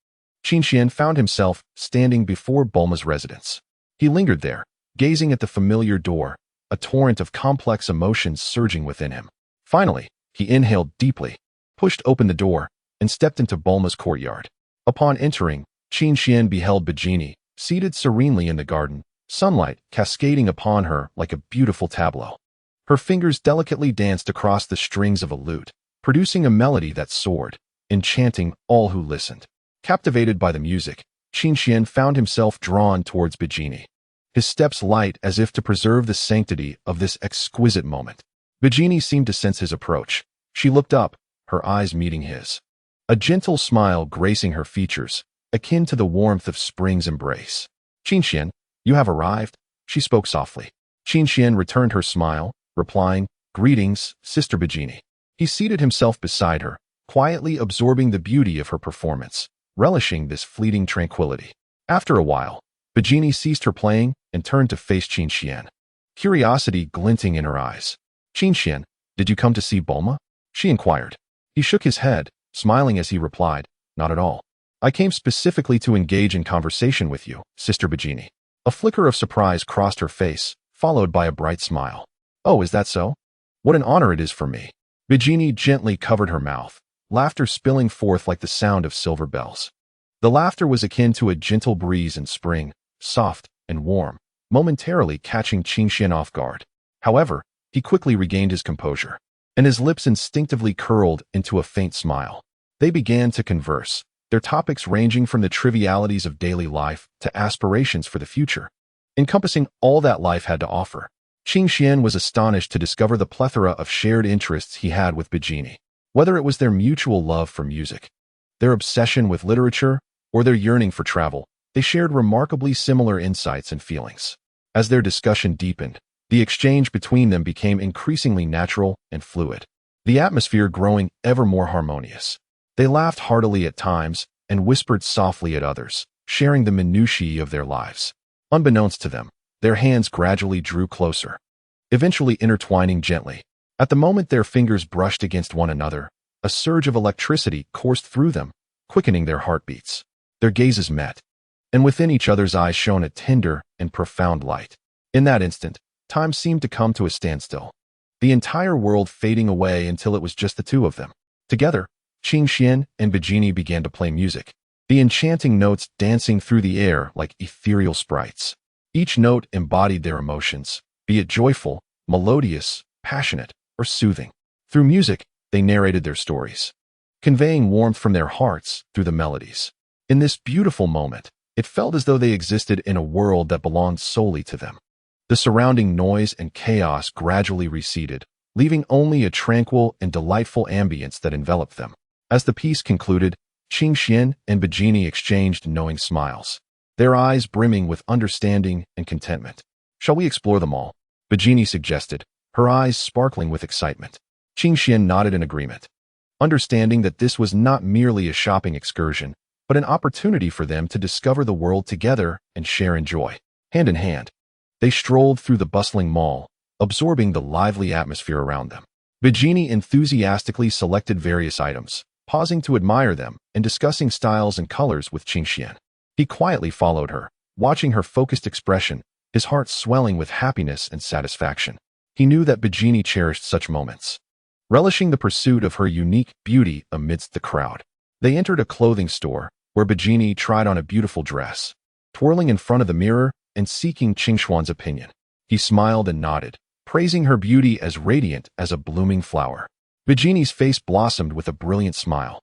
Qin Xian found himself standing before Bulma's residence. He lingered there, gazing at the familiar door, a torrent of complex emotions surging within him. Finally, he inhaled deeply, pushed open the door, and stepped into Bulma's courtyard. Upon entering, Qin Xian beheld Vegeta, seated serenely in the garden, sunlight cascading upon her like a beautiful tableau. Her fingers delicately danced across the strings of a lute, producing a melody that soared, enchanting all who listened. Captivated by the music, Qin Xian found himself drawn towards Vegeta, his steps light as if to preserve the sanctity of this exquisite moment. Vegeta seemed to sense his approach. She looked up, her eyes meeting his, a gentle smile gracing her features, akin to the warmth of spring's embrace. Qin Xian, you have arrived, she spoke softly. Qin Xian returned her smile, replying, greetings, Sister Vegeta. He seated himself beside her, quietly absorbing the beauty of her performance, relishing this fleeting tranquility. After a while, Vegeta ceased her playing and turned to face Qin Xian, curiosity glinting in her eyes. Qin Xian, did you come to see Bulma? She inquired. He shook his head, smiling as he replied, not at all. I came specifically to engage in conversation with you, Sister Vegeta. A flicker of surprise crossed her face, followed by a bright smile. Oh, is that so? What an honor it is for me. Vegeta gently covered her mouth, laughter spilling forth like the sound of silver bells. The laughter was akin to a gentle breeze in spring, soft and warm, momentarily catching Qin Xian off guard. However, he quickly regained his composure, and his lips instinctively curled into a faint smile. They began to converse, their topics ranging from the trivialities of daily life to aspirations for the future, encompassing all that life had to offer. Qing Xian was astonished to discover the plethora of shared interests he had with Vegeta. Whether it was their mutual love for music, their obsession with literature, or their yearning for travel, they shared remarkably similar insights and feelings. As their discussion deepened, the exchange between them became increasingly natural and fluid, the atmosphere growing ever more harmonious. They laughed heartily at times and whispered softly at others, sharing the minutiae of their lives. Unbeknownst to them, their hands gradually drew closer, eventually intertwining gently. At the moment their fingers brushed against one another, a surge of electricity coursed through them, quickening their heartbeats. Their gazes met, and within each other's eyes shone a tender and profound light. In that instant, time seemed to come to a standstill, the entire world fading away until it was just the two of them. Together, Qing Xian and Vegeta began to play music, the enchanting notes dancing through the air like ethereal sprites. Each note embodied their emotions, be it joyful, melodious, passionate, or soothing. Through music, they narrated their stories, conveying warmth from their hearts through the melodies. In this beautiful moment, it felt as though they existed in a world that belonged solely to them. The surrounding noise and chaos gradually receded, leaving only a tranquil and delightful ambience that enveloped them. As the piece concluded, Qing Xian and Vegeta exchanged knowing smiles, their eyes brimming with understanding and contentment. "Shall we explore them all?" Vegeta suggested, her eyes sparkling with excitement. Qing Xian nodded in agreement, understanding that this was not merely a shopping excursion, but an opportunity for them to discover the world together and share in joy. Hand in hand, they strolled through the bustling mall, absorbing the lively atmosphere around them. Vegeta enthusiastically selected various items, pausing to admire them and discussing styles and colors with Qing Xian. He quietly followed her, watching her focused expression, his heart swelling with happiness and satisfaction. He knew that Vegeta cherished such moments, relishing the pursuit of her unique beauty amidst the crowd. They entered a clothing store, where Vegeta tried on a beautiful dress, twirling in front of the mirror and seeking Qing Xuan's opinion. He smiled and nodded, praising her beauty as radiant as a blooming flower. Vegeta's face blossomed with a brilliant smile.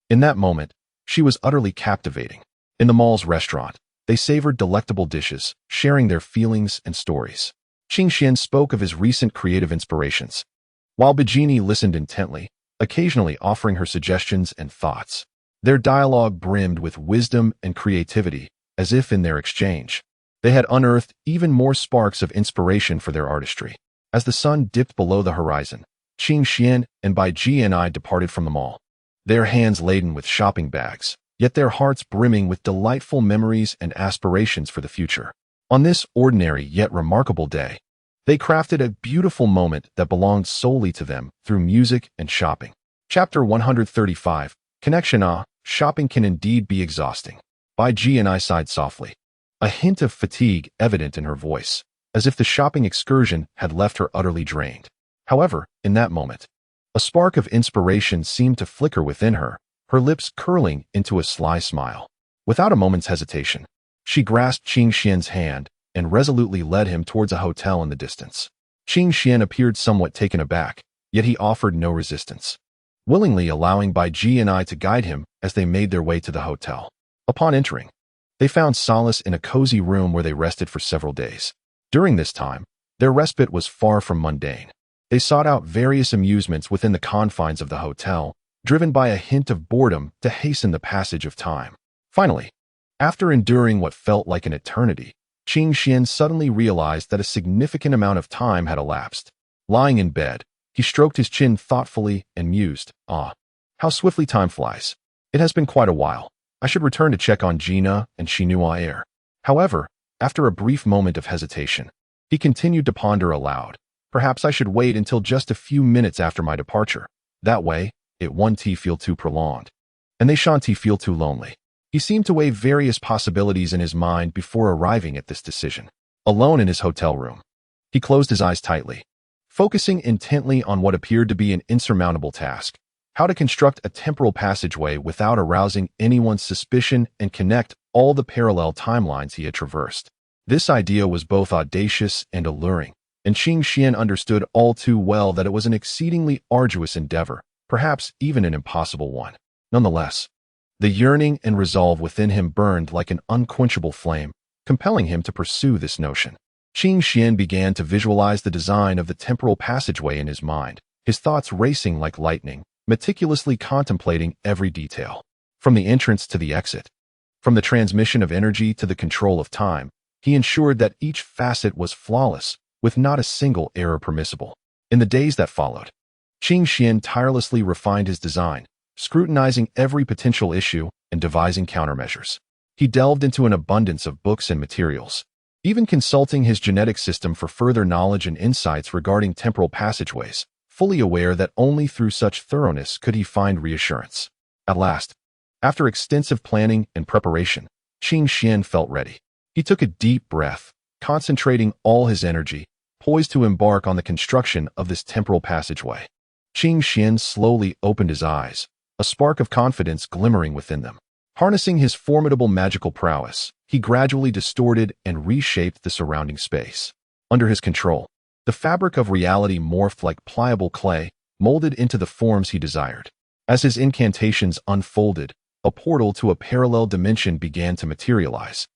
In that moment, she was utterly captivating. In the mall's restaurant, they savored delectable dishes, sharing their feelings and stories. Qing Xian spoke of his recent creative inspirations, while Vegeta listened intently, occasionally offering her suggestions and thoughts. Their dialogue brimmed with wisdom and creativity, as if in their exchange, they had unearthed even more sparks of inspiration for their artistry. As the sun dipped below the horizon, Qing Xian and Vegeta departed from the mall, their hands laden with shopping bags, yet their hearts brimming with delightful memories and aspirations for the future. On this ordinary yet remarkable day, they crafted a beautiful moment that belonged solely to them through music and shopping. Chapter 135, Connection. Shopping can indeed be exhausting. Vegeta sighed softly, a hint of fatigue evident in her voice, as if the shopping excursion had left her utterly drained. However, in that moment, a spark of inspiration seemed to flicker within her, her lips curling into a sly smile. Without a moment's hesitation, she grasped Qing Xian's hand and resolutely led him towards a hotel in the distance. Qing Xian appeared somewhat taken aback, yet he offered no resistance, willingly allowing Vegeta to guide him as they made their way to the hotel. Upon entering, they found solace in a cozy room where they rested for several days. During this time, their respite was far from mundane. They sought out various amusements within the confines of the hotel, driven by a hint of boredom to hasten the passage of time. Finally, after enduring what felt like an eternity, Qing Xian suddenly realized that a significant amount of time had elapsed. Lying in bed, he stroked his chin thoughtfully and mused, "Ah, how swiftly time flies. It has been quite a while. I should return to check on Gina and Shinua Air." However, after a brief moment of hesitation, he continued to ponder aloud. "Perhaps I should wait until just a few minutes after my departure. That way, it won't feel too prolonged, and they shan't feel too lonely." He seemed to weigh various possibilities in his mind before arriving at this decision. Alone in his hotel room, he closed his eyes tightly, focusing intently on what appeared to be an insurmountable task: how to construct a temporal passageway without arousing anyone's suspicion and connect all the parallel timelines he had traversed. This idea was both audacious and alluring, and Qing Xian understood all too well that it was an exceedingly arduous endeavor, perhaps even an impossible one. Nonetheless, the yearning and resolve within him burned like an unquenchable flame, compelling him to pursue this notion. Qing Xian began to visualize the design of the temporal passageway in his mind, his thoughts racing like lightning, meticulously contemplating every detail. From the entrance to the exit, from the transmission of energy to the control of time, he ensured that each facet was flawless, with not a single error permissible. In the days that followed, Qing Xian tirelessly refined his design, scrutinizing every potential issue and devising countermeasures. He delved into an abundance of books and materials, even consulting his genetic system for further knowledge and insights regarding temporal passageways, fully aware that only through such thoroughness could he find reassurance. At last, after extensive planning and preparation, Qing Xian felt ready. He took a deep breath, concentrating all his energy, poised to embark on the construction of this temporal passageway. Qing Xian slowly opened his eyes, a spark of confidence glimmering within them. Harnessing his formidable magical prowess, he gradually distorted and reshaped the surrounding space. Under his control, the fabric of reality morphed like pliable clay, molded into the forms he desired. As his incantations unfolded, a portal to a parallel dimension began to materialize,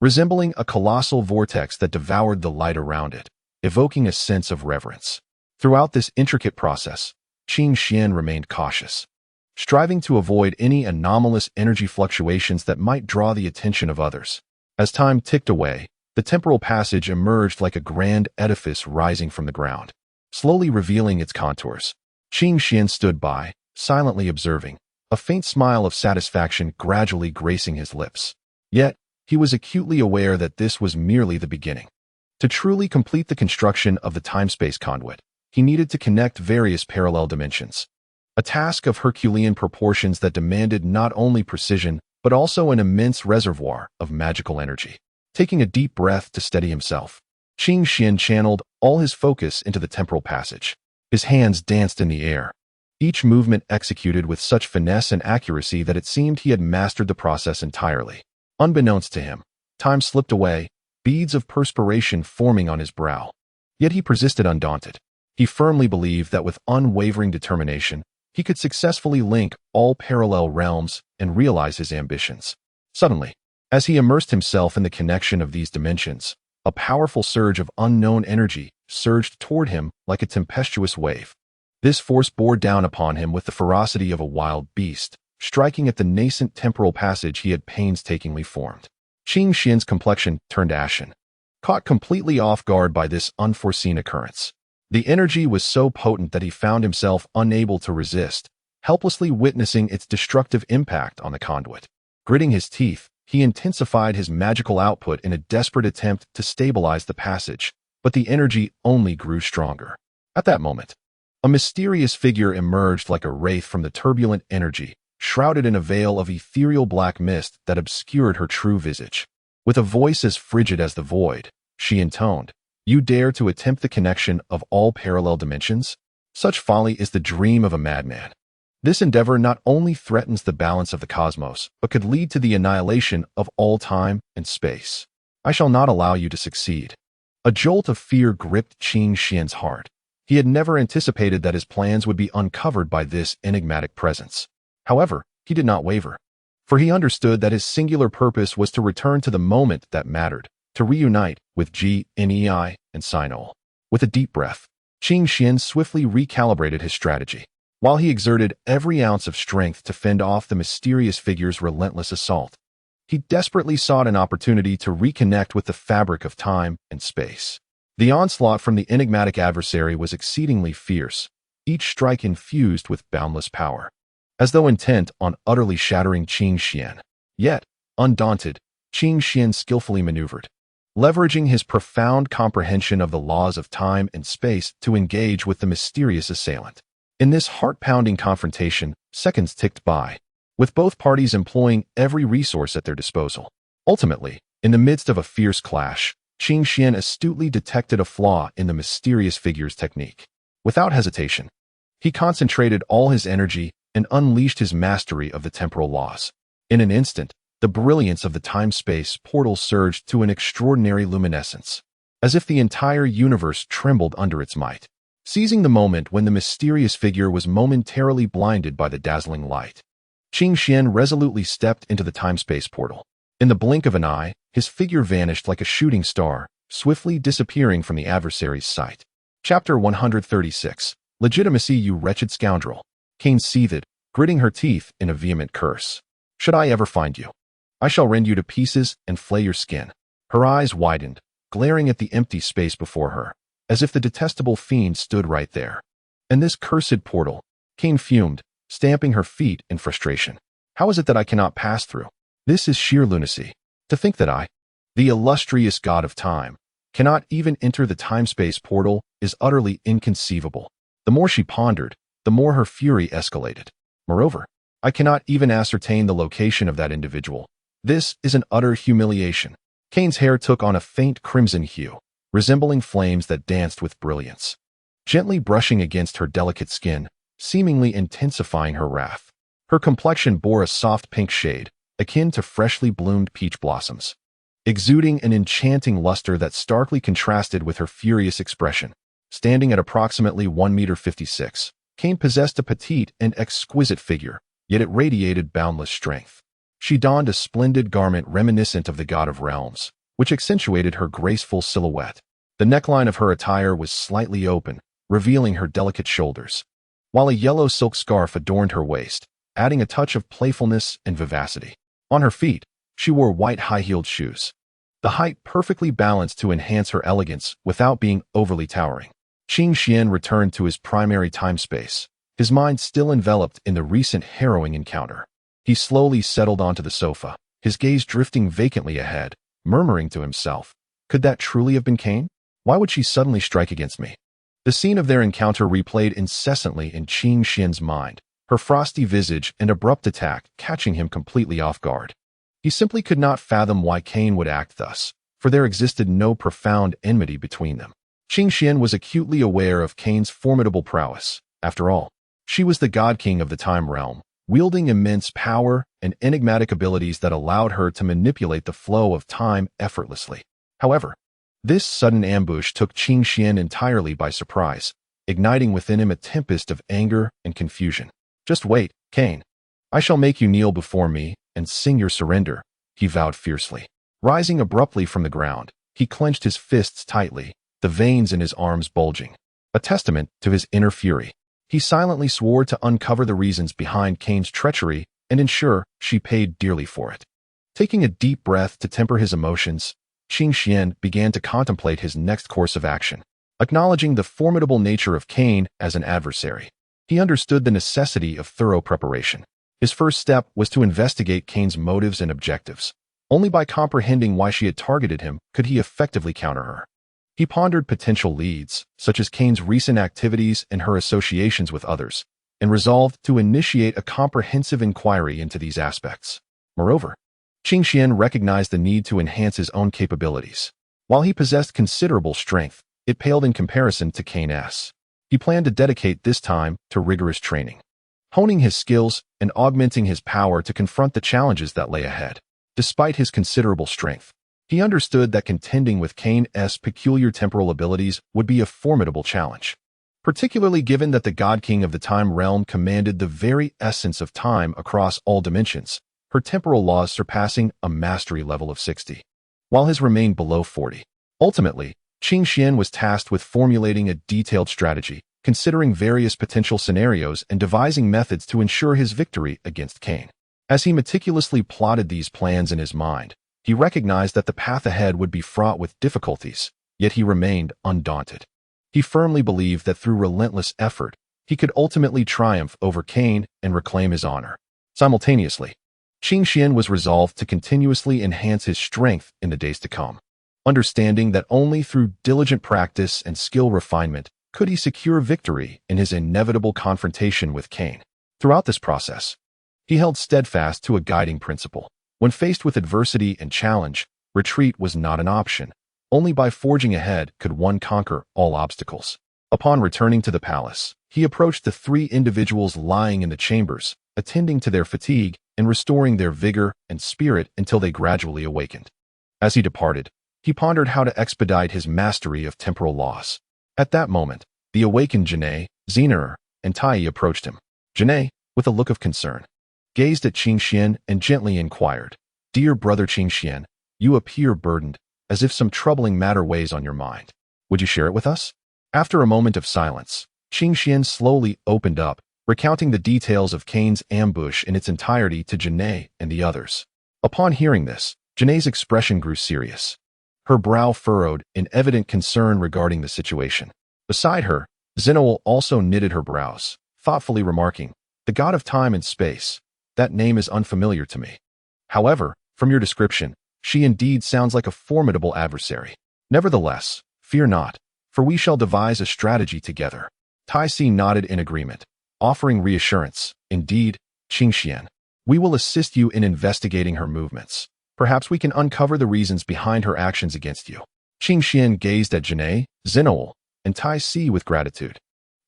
resembling a colossal vortex that devoured the light around it, evoking a sense of reverence. Throughout this intricate process, Qing Xian remained cautious, striving to avoid any anomalous energy fluctuations that might draw the attention of others. As time ticked away, the temporal passage emerged like a grand edifice rising from the ground, slowly revealing its contours. Qing Xian stood by, silently observing, a faint smile of satisfaction gradually gracing his lips. Yet, he was acutely aware that this was merely the beginning. To truly complete the construction of the time-space conduit, he needed to connect various parallel dimensions, a task of Herculean proportions that demanded not only precision, but also an immense reservoir of magical energy. Taking a deep breath to steady himself, Qing Xian channeled all his focus into the temporal passage. His hands danced in the air, each movement executed with such finesse and accuracy that it seemed he had mastered the process entirely. Unbeknownst to him, time slipped away, beads of perspiration forming on his brow. Yet he persisted undaunted. He firmly believed that with unwavering determination, he could successfully link all parallel realms and realize his ambitions. Suddenly, as he immersed himself in the connection of these dimensions, a powerful surge of unknown energy surged toward him like a tempestuous wave. This force bore down upon him with the ferocity of a wild beast, striking at the nascent temporal passage he had painstakingly formed. Qing Xian's complexion turned ashen, caught completely off guard by this unforeseen occurrence. The energy was so potent that he found himself unable to resist, helplessly witnessing its destructive impact on the conduit. Gritting his teeth, he intensified his magical output in a desperate attempt to stabilize the passage, but the energy only grew stronger. At that moment, a mysterious figure emerged like a wraith from the turbulent energy, shrouded in a veil of ethereal black mist that obscured her true visage. With a voice as frigid as the void, she intoned, "You dare to attempt the connection of all parallel dimensions? Such folly is the dream of a madman. This endeavor not only threatens the balance of the cosmos, but could lead to the annihilation of all time and space. I shall not allow you to succeed." A jolt of fear gripped Qing Xian's heart. He had never anticipated that his plans would be uncovered by this enigmatic presence. However, he did not waver, for he understood that his singular purpose was to return to the moment that mattered, to reunite with Nei and Sinol. With a deep breath, Qing Xian swiftly recalibrated his strategy. While he exerted every ounce of strength to fend off the mysterious figure's relentless assault, he desperately sought an opportunity to reconnect with the fabric of time and space. The onslaught from the enigmatic adversary was exceedingly fierce, each strike infused with boundless power, as though intent on utterly shattering Qing Xian. Yet, undaunted, Qing Xian skillfully maneuvered, leveraging his profound comprehension of the laws of time and space to engage with the mysterious assailant. In this heart-pounding confrontation, seconds ticked by, with both parties employing every resource at their disposal. Ultimately, in the midst of a fierce clash, Qing Xian astutely detected a flaw in the mysterious figure's technique. Without hesitation, he concentrated all his energy and unleashed his mastery of the temporal laws. In an instant, the brilliance of the time-space portal surged to an extraordinary luminescence, as if the entire universe trembled under its might. Seizing the moment when the mysterious figure was momentarily blinded by the dazzling light, Qing Xian resolutely stepped into the time-space portal. In the blink of an eye, his figure vanished like a shooting star, swiftly disappearing from the adversary's sight. Chapter 136. Legitimacy, you wretched scoundrel. Cain seethed, gritting her teeth in a vehement curse. Should I ever find you, I shall rend you to pieces and flay your skin. Her eyes widened, glaring at the empty space before her, as if the detestable fiend stood right there. And this cursed portal, Cain fumed, stamping her feet in frustration. How is it that I cannot pass through? This is sheer lunacy. To think that I, the illustrious god of time, cannot even enter the time-space portal is utterly inconceivable. The more she pondered, the more her fury escalated. Moreover, I cannot even ascertain the location of that individual. This is an utter humiliation. Cain's hair took on a faint crimson hue, resembling flames that danced with brilliance, gently brushing against her delicate skin, seemingly intensifying her wrath. Her complexion bore a soft pink shade, akin to freshly bloomed peach blossoms, exuding an enchanting luster that starkly contrasted with her furious expression. Standing at approximately 1.56 meters, Cain possessed a petite and exquisite figure, yet it radiated boundless strength. She donned a splendid garment reminiscent of the god of realms, which accentuated her graceful silhouette. The neckline of her attire was slightly open, revealing her delicate shoulders, while a yellow silk scarf adorned her waist, adding a touch of playfulness and vivacity. On her feet, she wore white high-heeled shoes, the height perfectly balanced to enhance her elegance without being overly towering. Qing Xian returned to his primary time-space, his mind still enveloped in the recent harrowing encounter. He slowly settled onto the sofa, his gaze drifting vacantly ahead, murmuring to himself, could that truly have been Cain? Why would she suddenly strike against me? The scene of their encounter replayed incessantly in Qing Xian's mind, her frosty visage and abrupt attack catching him completely off guard. He simply could not fathom why Cain would act thus, for there existed no profound enmity between them. Qing Xian was acutely aware of Cain's formidable prowess. After all, she was the god king of the time realm, wielding immense power and enigmatic abilities that allowed her to manipulate the flow of time effortlessly. However, this sudden ambush took Qing Xian entirely by surprise, igniting within him a tempest of anger and confusion. Just wait, Cain. I shall make you kneel before me and sing your surrender, he vowed fiercely. Rising abruptly from the ground, he clenched his fists tightly, the veins in his arms bulging, a testament to his inner fury. He silently swore to uncover the reasons behind Cain's treachery and ensure she paid dearly for it. Taking a deep breath to temper his emotions, Qing Xian began to contemplate his next course of action. Acknowledging the formidable nature of Cain as an adversary, he understood the necessity of thorough preparation. His first step was to investigate Cain's motives and objectives. Only by comprehending why she had targeted him could he effectively counter her. He pondered potential leads, such as Cain's recent activities and her associations with others, and resolved to initiate a comprehensive inquiry into these aspects. Moreover, Qing Xian recognized the need to enhance his own capabilities. While he possessed considerable strength, it paled in comparison to Cain's. He planned to dedicate this time to rigorous training, honing his skills and augmenting his power to confront the challenges that lay ahead. Despite his considerable strength, he understood that contending with Cain's peculiar temporal abilities would be a formidable challenge, particularly given that the God King of the Time Realm commanded the very essence of time across all dimensions, her temporal laws surpassing a mastery level of 60, while his remained below 40. Ultimately, Qing Xian was tasked with formulating a detailed strategy, considering various potential scenarios and devising methods to ensure his victory against Cain. As he meticulously plotted these plans in his mind, he recognized that the path ahead would be fraught with difficulties, yet he remained undaunted. He firmly believed that through relentless effort, he could ultimately triumph over Cain and reclaim his honor. Simultaneously, Qing Xian was resolved to continuously enhance his strength in the days to come, understanding that only through diligent practice and skill refinement could he secure victory in his inevitable confrontation with Cain. Throughout this process, he held steadfast to a guiding principle. When faced with adversity and challenge, retreat was not an option. Only by forging ahead could one conquer all obstacles. Upon returning to the palace, he approached the three individuals lying in the chambers, attending to their fatigue and restoring their vigor and spirit until they gradually awakened. As he departed, he pondered how to expedite his mastery of temporal laws. At that moment, the awakened Janae, Zener, and Tai approached him. Janae, with a look of concern, gazed at Qing Xian and gently inquired, "Dear brother Qing Xian, you appear burdened. as if some troubling matter weighs on your mind. Would you share it with us? After a moment of silence, Qing Xian slowly opened up, recounting the details of Kane's ambush in its entirety to Janae and the others. Upon hearing this, Janae's expression grew serious. Her brow furrowed in evident concern regarding the situation. Beside her, Zenoel also knitted her brows, thoughtfully remarking, "The god of time and space. That name is unfamiliar to me. However, from your description, she indeed sounds like a formidable adversary. Nevertheless, fear not, for we shall devise a strategy together." Tai Si nodded in agreement, offering reassurance. "Indeed, Qing Xian, we will assist you in investigating her movements. Perhaps we can uncover the reasons behind her actions against you." Qing Xian gazed at Janae, Zenoel, and Tai Si with gratitude,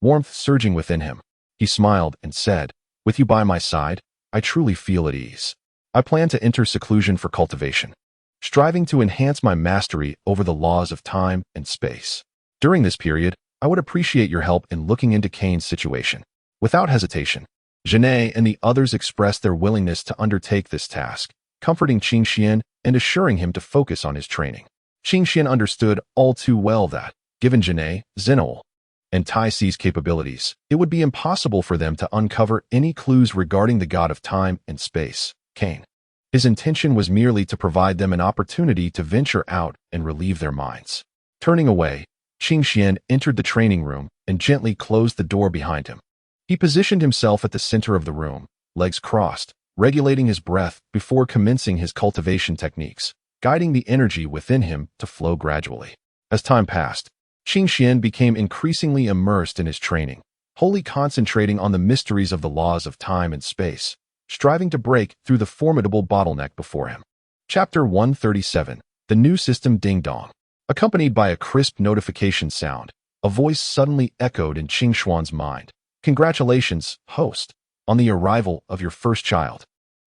warmth surging within him. He smiled and said, "With you by my side, I truly feel at ease. I plan to enter seclusion for cultivation, striving to enhance my mastery over the laws of time and space. During this period, I would appreciate your help in looking into Kane's situation." Without hesitation, Janae and the others expressed their willingness to undertake this task, comforting Qing Xian and assuring him to focus on his training. Qing Xian understood all too well that, given Janae, Zenoel, and Tai Si's capabilities, it would be impossible for them to uncover any clues regarding the god of time and space, Kane. His intention was merely to provide them an opportunity to venture out and relieve their minds. Turning away, Qing Xian entered the training room and gently closed the door behind him. He positioned himself at the center of the room, legs crossed, regulating his breath before commencing his cultivation techniques, guiding the energy within him to flow gradually. As time passed, Qing Xian became increasingly immersed in his training, wholly concentrating on the mysteries of the laws of time and space, striving to break through the formidable bottleneck before him. Chapter 137, The New System Ding Dong. Accompanied by a crisp notification sound, a voice suddenly echoed in Qing Xuan's mind. "Congratulations, host, on the arrival of your first child.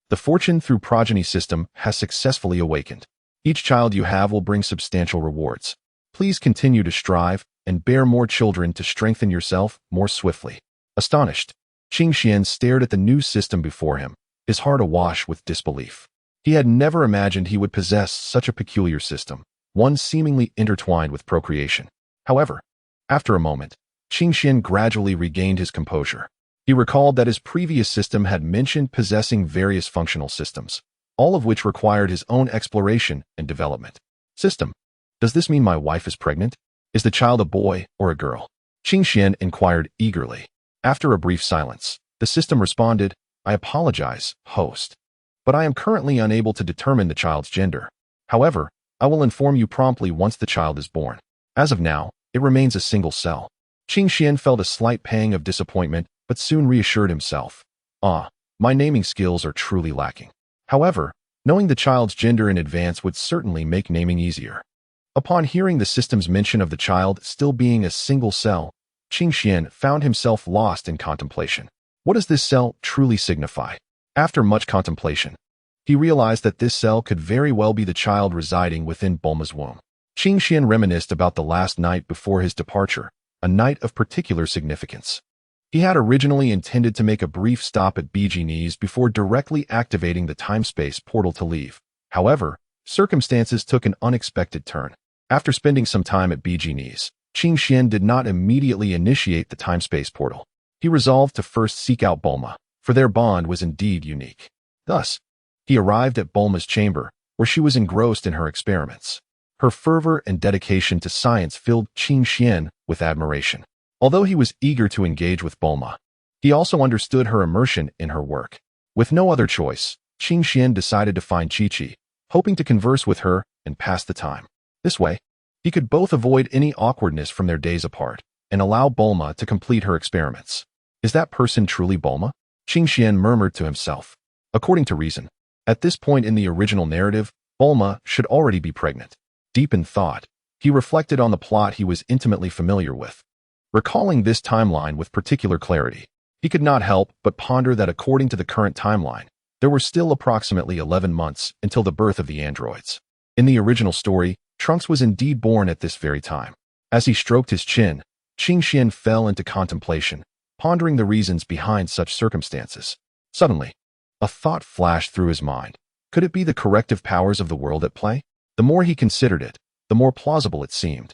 The fortune through progeny system has successfully awakened. Each child you have will bring substantial rewards. Please continue to strive and bear more children to strengthen yourself more swiftly." Astonished, Qing Xian stared at the new system before him, his heart awash with disbelief. He had never imagined he would possess such a peculiar system, one seemingly intertwined with procreation. However, after a moment, Qing Xian gradually regained his composure. He recalled that his previous system had mentioned possessing various functional systems, all of which required his own exploration and development. "System, does this mean my wife is pregnant? Is the child a boy or a girl?" Qing Xian inquired eagerly. After a brief silence, the system responded, "I apologize, host, but I am currently unable to determine the child's gender. However, I will inform you promptly once the child is born. As of now, it remains a single cell." Qing Xian felt a slight pang of disappointment, but soon reassured himself. My naming skills are truly lacking. However, knowing the child's gender in advance would certainly make naming easier." Upon hearing the system's mention of the child still being a single cell, Qing Xian found himself lost in contemplation. What does this cell truly signify? After much contemplation, he realized that this cell could very well be the child residing within Bulma's womb. Qing Xian reminisced about the last night before his departure, a night of particular significance. He had originally intended to make a brief stop at Bijini's before directly activating the time-space portal to leave. However, circumstances took an unexpected turn. After spending some time at Bijini's, Qing Xian did not immediately initiate the time-space portal. He resolved to first seek out Bulma, for their bond was indeed unique. Thus, he arrived at Bulma's chamber, where she was engrossed in her experiments. Her fervor and dedication to science filled Qing Xian with admiration. Although he was eager to engage with Bulma, he also understood her immersion in her work. With no other choice, Qing Xian decided to find Chi-Chi, hoping to converse with her and pass the time. This way, he could both avoid any awkwardness from their days apart and allow Bulma to complete her experiments. "Is that person truly Bulma?" Qing Xian murmured to himself. According to reason, at this point in the original narrative, Bulma should already be pregnant. Deep in thought, he reflected on the plot he was intimately familiar with. Recalling this timeline with particular clarity, he could not help but ponder that according to the current timeline, there were still approximately 11 months until the birth of the androids. In the original story, Trunks was indeed born at this very time. As he stroked his chin, Qing Xian fell into contemplation, pondering the reasons behind such circumstances. Suddenly, a thought flashed through his mind. Could it be the corrective powers of the world at play? The more he considered it, the more plausible it seemed.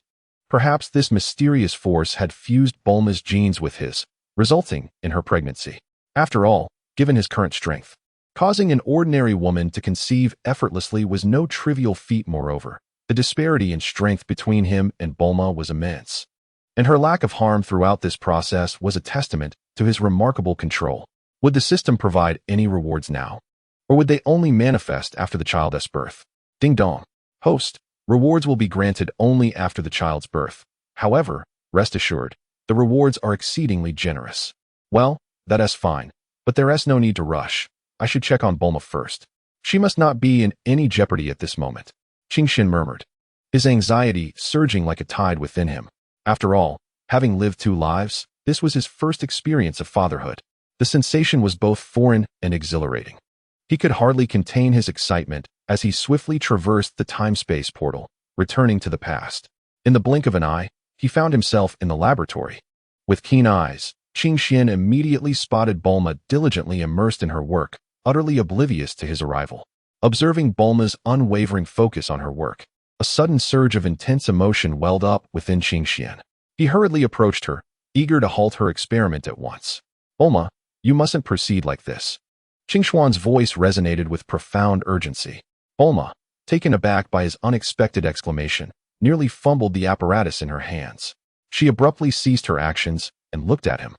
Perhaps this mysterious force had fused Bulma's genes with his, resulting in her pregnancy. After all, given his current strength, causing an ordinary woman to conceive effortlessly was no trivial feat. Moreover, the disparity in strength between him and Bulma was immense, and her lack of harm throughout this process was a testament to his remarkable control. Would the system provide any rewards now? Or would they only manifest after the child's birth? Ding dong. Host, rewards will be granted only after the child's birth. However, rest assured, the rewards are exceedingly generous. Well, that is fine, but there is no need to rush. I should check on Bulma first. She must not be in any jeopardy at this moment. Qingxian murmured, his anxiety surging like a tide within him. After all, having lived 2 lives, this was his first experience of fatherhood. The sensation was both foreign and exhilarating. He could hardly contain his excitement as he swiftly traversed the time-space portal, returning to the past. In the blink of an eye, he found himself in the laboratory. With keen eyes, Qingxian immediately spotted Bulma diligently immersed in her work, utterly oblivious to his arrival. Observing Bulma's unwavering focus on her work, a sudden surge of intense emotion welled up within Qingxian. He hurriedly approached her, eager to halt her experiment at once. Bulma, you mustn't proceed like this. Qingxuan's voice resonated with profound urgency. Bulma, taken aback by his unexpected exclamation, nearly fumbled the apparatus in her hands. She abruptly ceased her actions and looked at him,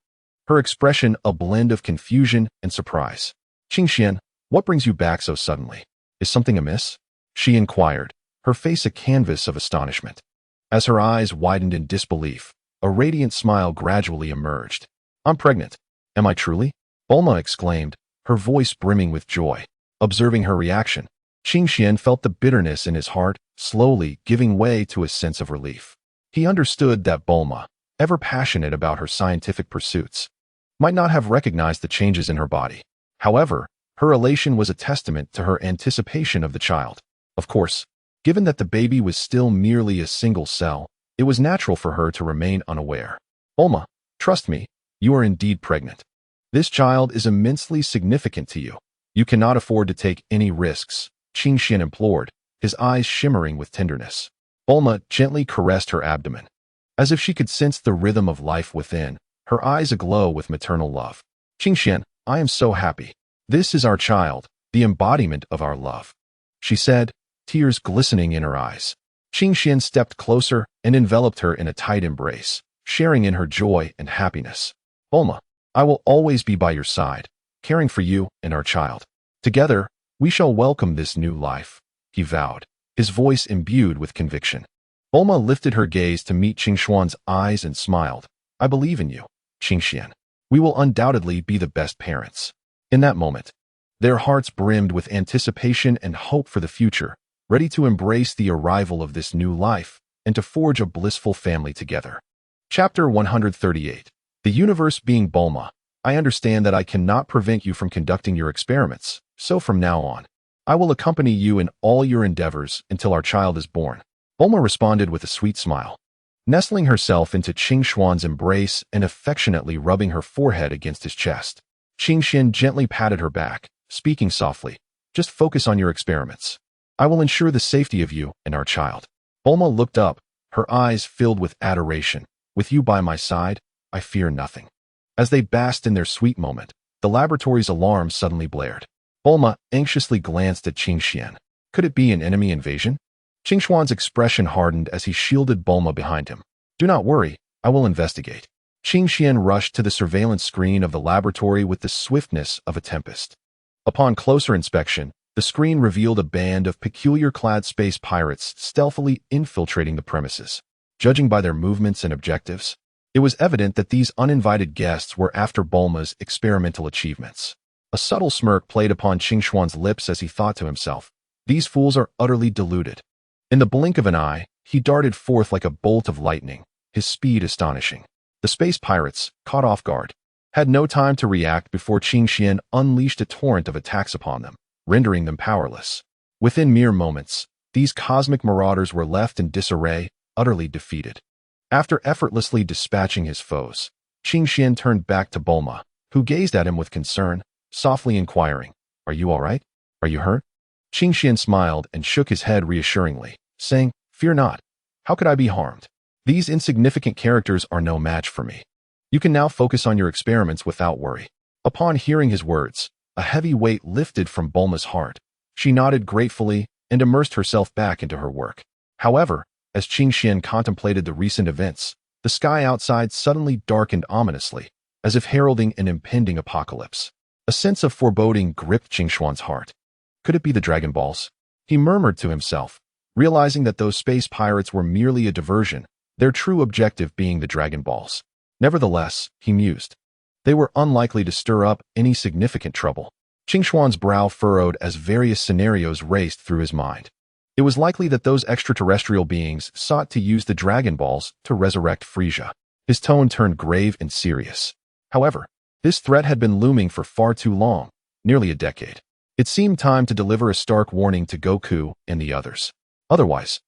her expression a blend of confusion and surprise. Qingxian, what brings you back so suddenly? Is something amiss? She inquired, her face a canvas of astonishment. As her eyes widened in disbelief, a radiant smile gradually emerged. I'm pregnant. Am I truly? Bulma exclaimed, her voice brimming with joy. Observing her reaction, Qingxian felt the bitterness in his heart slowly giving way to a sense of relief. He understood that Bulma, ever passionate about her scientific pursuits, might not have recognized the changes in her body. However, her elation was a testament to her anticipation of the child. Of course, given that the baby was still merely a single cell, it was natural for her to remain unaware. Bulma, trust me, you are indeed pregnant. This child is immensely significant to you. You cannot afford to take any risks, Qingxian implored, his eyes shimmering with tenderness. Bulma gently caressed her abdomen, as if she could sense the rhythm of life within, her eyes aglow with maternal love. Qingxian, I am so happy. This is our child, the embodiment of our love, she said, tears glistening in her eyes. Qingxian stepped closer and enveloped her in a tight embrace, sharing in her joy and happiness. Bulma, I will always be by your side, caring for you and our child. Together, we shall welcome this new life, he vowed, his voice imbued with conviction. Bulma lifted her gaze to meet Qingxuan's eyes and smiled. I believe in you, Qingxian. We will undoubtedly be the best parents. In that moment, their hearts brimmed with anticipation and hope for the future, ready to embrace the arrival of this new life and to forge a blissful family together. Chapter 138. The universe being Bulma, I understand that I cannot prevent you from conducting your experiments, so from now on, I will accompany you in all your endeavors until our child is born. Bulma responded with a sweet smile, nestling herself into Qingxuan's embrace and affectionately rubbing her forehead against his chest. Qingxian gently patted her back, speaking softly, just focus on your experiments. I will ensure the safety of you and our child. Bulma looked up, her eyes filled with adoration. With you by my side, I fear nothing. As they basked in their sweet moment, the laboratory's alarm suddenly blared. Bulma anxiously glanced at Qingxian. Could it be an enemy invasion? Qingxuan's expression hardened as he shielded Bulma behind him. Do not worry, I will investigate. Qingxian rushed to the surveillance screen of the laboratory with the swiftness of a tempest. Upon closer inspection, the screen revealed a band of peculiar-clad space pirates stealthily infiltrating the premises. Judging by their movements and objectives, it was evident that these uninvited guests were after Bulma's experimental achievements. A subtle smirk played upon Qingxuan's lips as he thought to himself, these fools are utterly deluded. In the blink of an eye, he darted forth like a bolt of lightning, his speed astonishing. The space pirates, caught off guard, had no time to react before Qingxian unleashed a torrent of attacks upon them, rendering them powerless. Within mere moments, these cosmic marauders were left in disarray, utterly defeated. After effortlessly dispatching his foes, Qingxian turned back to Bulma, who gazed at him with concern, softly inquiring, Are you all right? Are you hurt? Qingxian smiled and shook his head reassuringly, saying, Fear not, How could I be harmed? These insignificant characters are no match for me. You can now focus on your experiments without worry. Upon hearing his words, a heavy weight lifted from Bulma's heart. She nodded gratefully and immersed herself back into her work. However, as Qing Xian contemplated the recent events, the sky outside suddenly darkened ominously, as if heralding an impending apocalypse. A sense of foreboding gripped Qing Xuan's heart. Could it be the Dragon Balls? He murmured to himself, realizing that those space pirates were merely a diversion, their true objective being the Dragon Balls. Nevertheless, he mused, they were unlikely to stir up any significant trouble. Qing Xuan's brow furrowed as various scenarios raced through his mind. It was likely that those extraterrestrial beings sought to use the Dragon Balls to resurrect Frieza. His tone turned grave and serious. However, this threat had been looming for far too long, nearly a decade. It seemed time to deliver a stark warning to Goku and the others. Otherwise,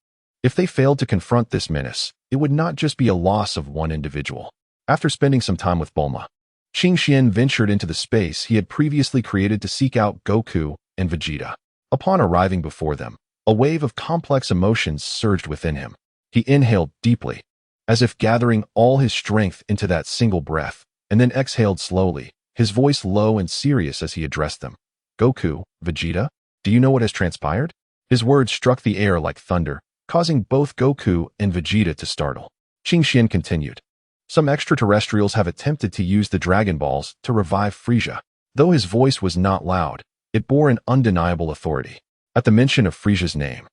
if they failed to confront this menace, it would not just be a loss of one individual. After spending some time with Bulma, Qing Xian ventured into the space he had previously created to seek out Goku and Vegeta. Upon arriving before them, a wave of complex emotions surged within him. He inhaled deeply, as if gathering all his strength into that single breath, and then exhaled slowly, his voice low and serious as he addressed them. Goku, Vegeta, do you know what has transpired? His words struck the air like thunder, causing both Goku and Vegeta to startle. Qing Xian continued. Some extraterrestrials have attempted to use the Dragon Balls to revive Frieza. Though his voice was not loud, it bore an undeniable authority. At the mention of Frieza's name,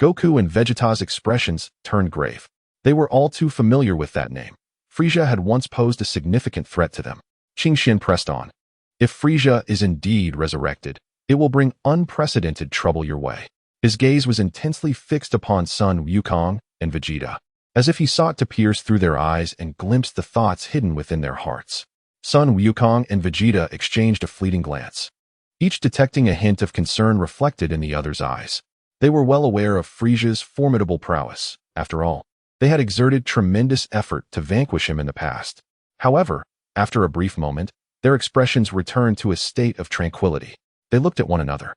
Goku and Vegeta's expressions turned grave. They were all too familiar with that name. Frieza had once posed a significant threat to them. Qing Xian pressed on. If Frieza is indeed resurrected, it will bring unprecedented trouble your way. His gaze was intensely fixed upon Son Wukong and Vegeta, as if he sought to pierce through their eyes and glimpse the thoughts hidden within their hearts. Son Wukong and Vegeta exchanged a fleeting glance, each detecting a hint of concern reflected in the other's eyes. They were well aware of Frieza's formidable prowess. After all, they had exerted tremendous effort to vanquish him in the past. However, after a brief moment, their expressions returned to a state of tranquility. They looked at one another.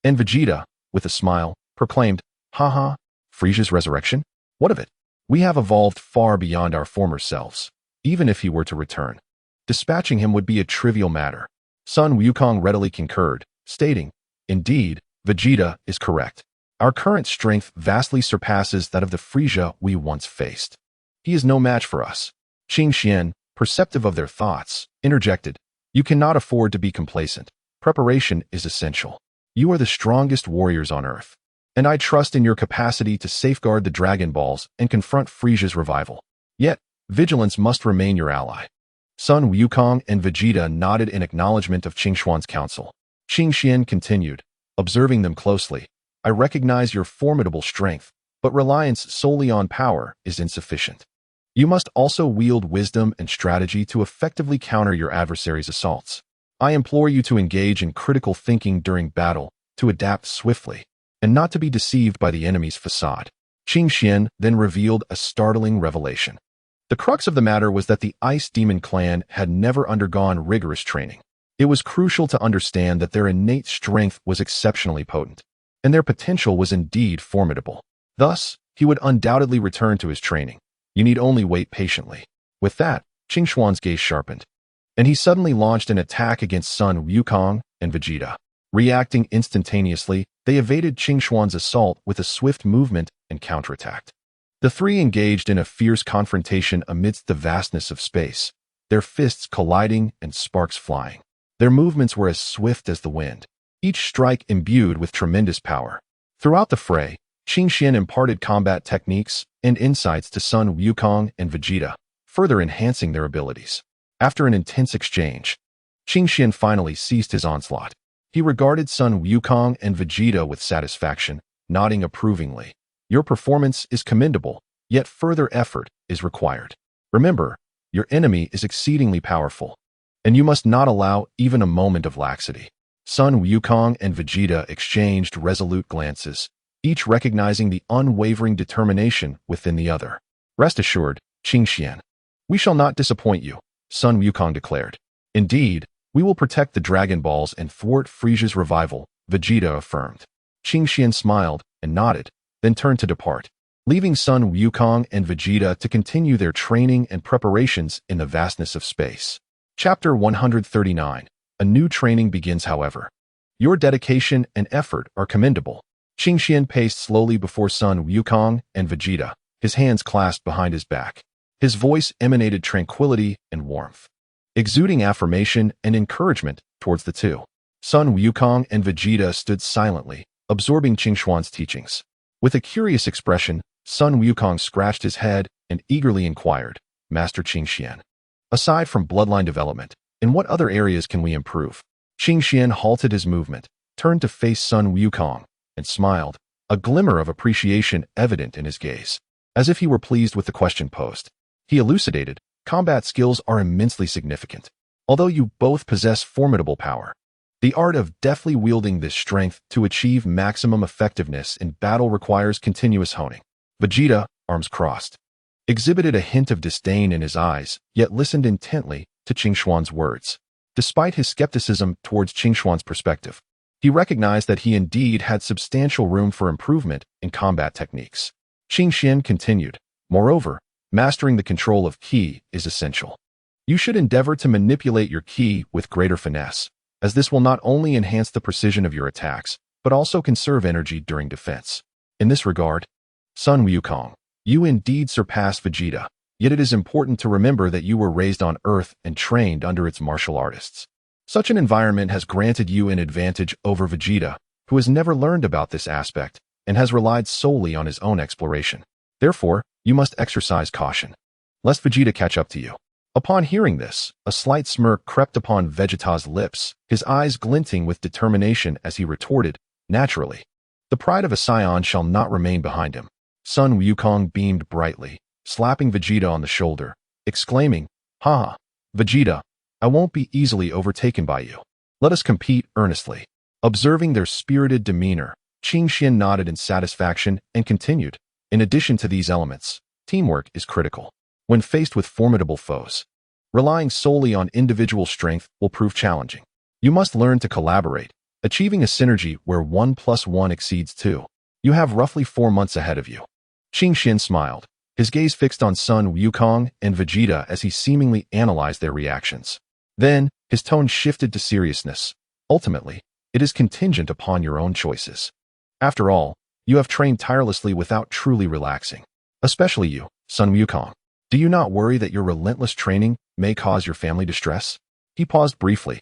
And Vegeta, with a smile, proclaimed, "Haha, Frieza's resurrection? What of it? We have evolved far beyond our former selves. Even if he were to return, dispatching him would be a trivial matter." Son Wukong readily concurred, stating, "Indeed, Vegeta is correct. Our current strength vastly surpasses that of the Frieza we once faced. He is no match for us." Qing Xian, perceptive of their thoughts, interjected, "You cannot afford to be complacent. Preparation is essential. You are the strongest warriors on Earth, and I trust in your capacity to safeguard the Dragon Balls and confront Frieza's revival. Yet, vigilance must remain your ally." Son Wukong and Vegeta nodded in acknowledgement of Qing Xuan's counsel. Qing Xian continued, observing them closely. "I recognize your formidable strength, but reliance solely on power is insufficient. You must also wield wisdom and strategy to effectively counter your adversary's assaults. I implore you to engage in critical thinking during battle, to adapt swiftly, and not to be deceived by the enemy's facade." Qing Xian then revealed a startling revelation. The crux of the matter was that the Ice Demon clan had never undergone rigorous training. It was crucial to understand that their innate strength was exceptionally potent, and their potential was indeed formidable. Thus, he would undoubtedly return to his training. You need only wait patiently. With that, Qing Xuan's gaze sharpened, and he suddenly launched an attack against Son Wukong and Vegeta. Reacting instantaneously, they evaded Qing Xuan's assault with a swift movement and counterattacked. The three engaged in a fierce confrontation amidst the vastness of space, their fists colliding and sparks flying. Their movements were as swift as the wind, each strike imbued with tremendous power. Throughout the fray, Qing Xian imparted combat techniques and insights to Son Wukong and Vegeta, further enhancing their abilities. After an intense exchange, Qing Xian finally ceased his onslaught. He regarded Son Wukong and Vegeta with satisfaction, nodding approvingly. "Your performance is commendable, yet further effort is required. Remember, your enemy is exceedingly powerful, and you must not allow even a moment of laxity." Son Wukong and Vegeta exchanged resolute glances, each recognizing the unwavering determination within the other. "Rest assured, Qing Xian, we shall not disappoint you," Son Wukong declared. "Indeed, we will protect the Dragon Balls and thwart Frieza's revival," Vegeta affirmed. Qing Xian smiled and nodded, then turned to depart. leaving Sun Wukong and Vegeta to continue their training and preparations in the vastness of space. Chapter 139. A new training begins, however. Your dedication and effort are commendable. Qingxian paced slowly before Sun Wukong and Vegeta, his hands clasped behind his back. His voice emanated tranquility and warmth, exuding affirmation and encouragement towards the two. Sun Wukong and Vegeta stood silently, absorbing Qingxuan's teachings. With a curious expression, Sun Wukong scratched his head and eagerly inquired, Master Qingxian, aside from bloodline development, in what other areas can we improve? Qingxian halted his movement, turned to face Sun Wukong, and smiled, a glimmer of appreciation evident in his gaze. As if he were pleased with the question posed, he elucidated, combat skills are immensely significant. Although you both possess formidable power, the art of deftly wielding this strength to achieve maximum effectiveness in battle requires continuous honing. Vegeta, arms crossed, exhibited a hint of disdain in his eyes, yet listened intently to Qingxuan's words. Despite his skepticism towards Qingxuan's perspective, he recognized that he indeed had substantial room for improvement in combat techniques. Qingxian continued, moreover, mastering the control of Qi is essential. You should endeavor to manipulate your Qi with greater finesse, as this will not only enhance the precision of your attacks, but also conserve energy during defense. In this regard, Sun Wukong, you indeed surpassed Vegeta, yet it is important to remember that you were raised on Earth and trained under its martial artists. Such an environment has granted you an advantage over Vegeta, who has never learned about this aspect and has relied solely on his own exploration. Therefore, you must exercise caution, lest Vegeta catch up to you. Upon hearing this, a slight smirk crept upon Vegeta's lips, his eyes glinting with determination as he retorted, naturally. The pride of a Saiyan shall not remain behind him. Sun Wukong beamed brightly, slapping Vegeta on the shoulder, exclaiming, "Ha! Vegeta, I won't be easily overtaken by you. Let us compete earnestly." Observing their spirited demeanor, Qingxian nodded in satisfaction and continued, in addition to these elements, teamwork is critical. When faced with formidable foes, relying solely on individual strength will prove challenging. You must learn to collaborate, achieving a synergy where 1 + 1 exceeds 2. You have roughly 4 months ahead of you. Qingxian smiled, his gaze fixed on Sun Wukong and Vegeta as he seemingly analyzed their reactions. Then, his tone shifted to seriousness. Ultimately, it is contingent upon your own choices. After all, you have trained tirelessly without truly relaxing. Especially you, Sun Wukong. Do you not worry that your relentless training may cause your family distress? He paused briefly,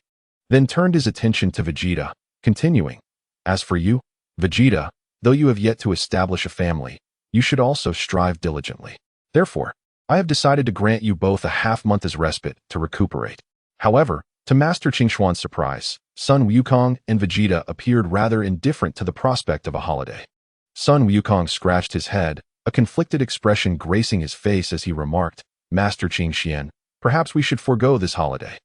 then turned his attention to Vegeta, continuing, as for you, Vegeta, though you have yet to establish a family, you should also strive diligently. Therefore, I have decided to grant you both a half-month as respite to recuperate. However, to Master Qingxuan's surprise, Sun Wukong and Vegeta appeared rather indifferent to the prospect of a holiday. Sun Wukong scratched his head, a conflicted expression gracing his face as he remarked, Master Qingxian, perhaps we should forego this holiday.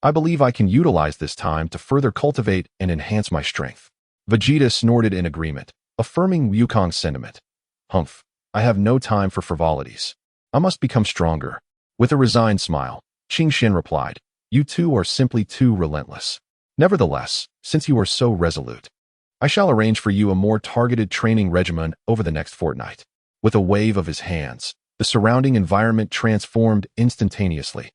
I believe I can utilize this time to further cultivate and enhance my strength. Vegeta snorted in agreement, affirming Wukong's sentiment. Humph, I have no time for frivolities. I must become stronger. With a resigned smile, Qingxian replied, you two are simply too relentless. Nevertheless, since you are so resolute, I shall arrange for you a more targeted training regimen over the next fortnight. With a wave of his hands, the surrounding environment transformed instantaneously,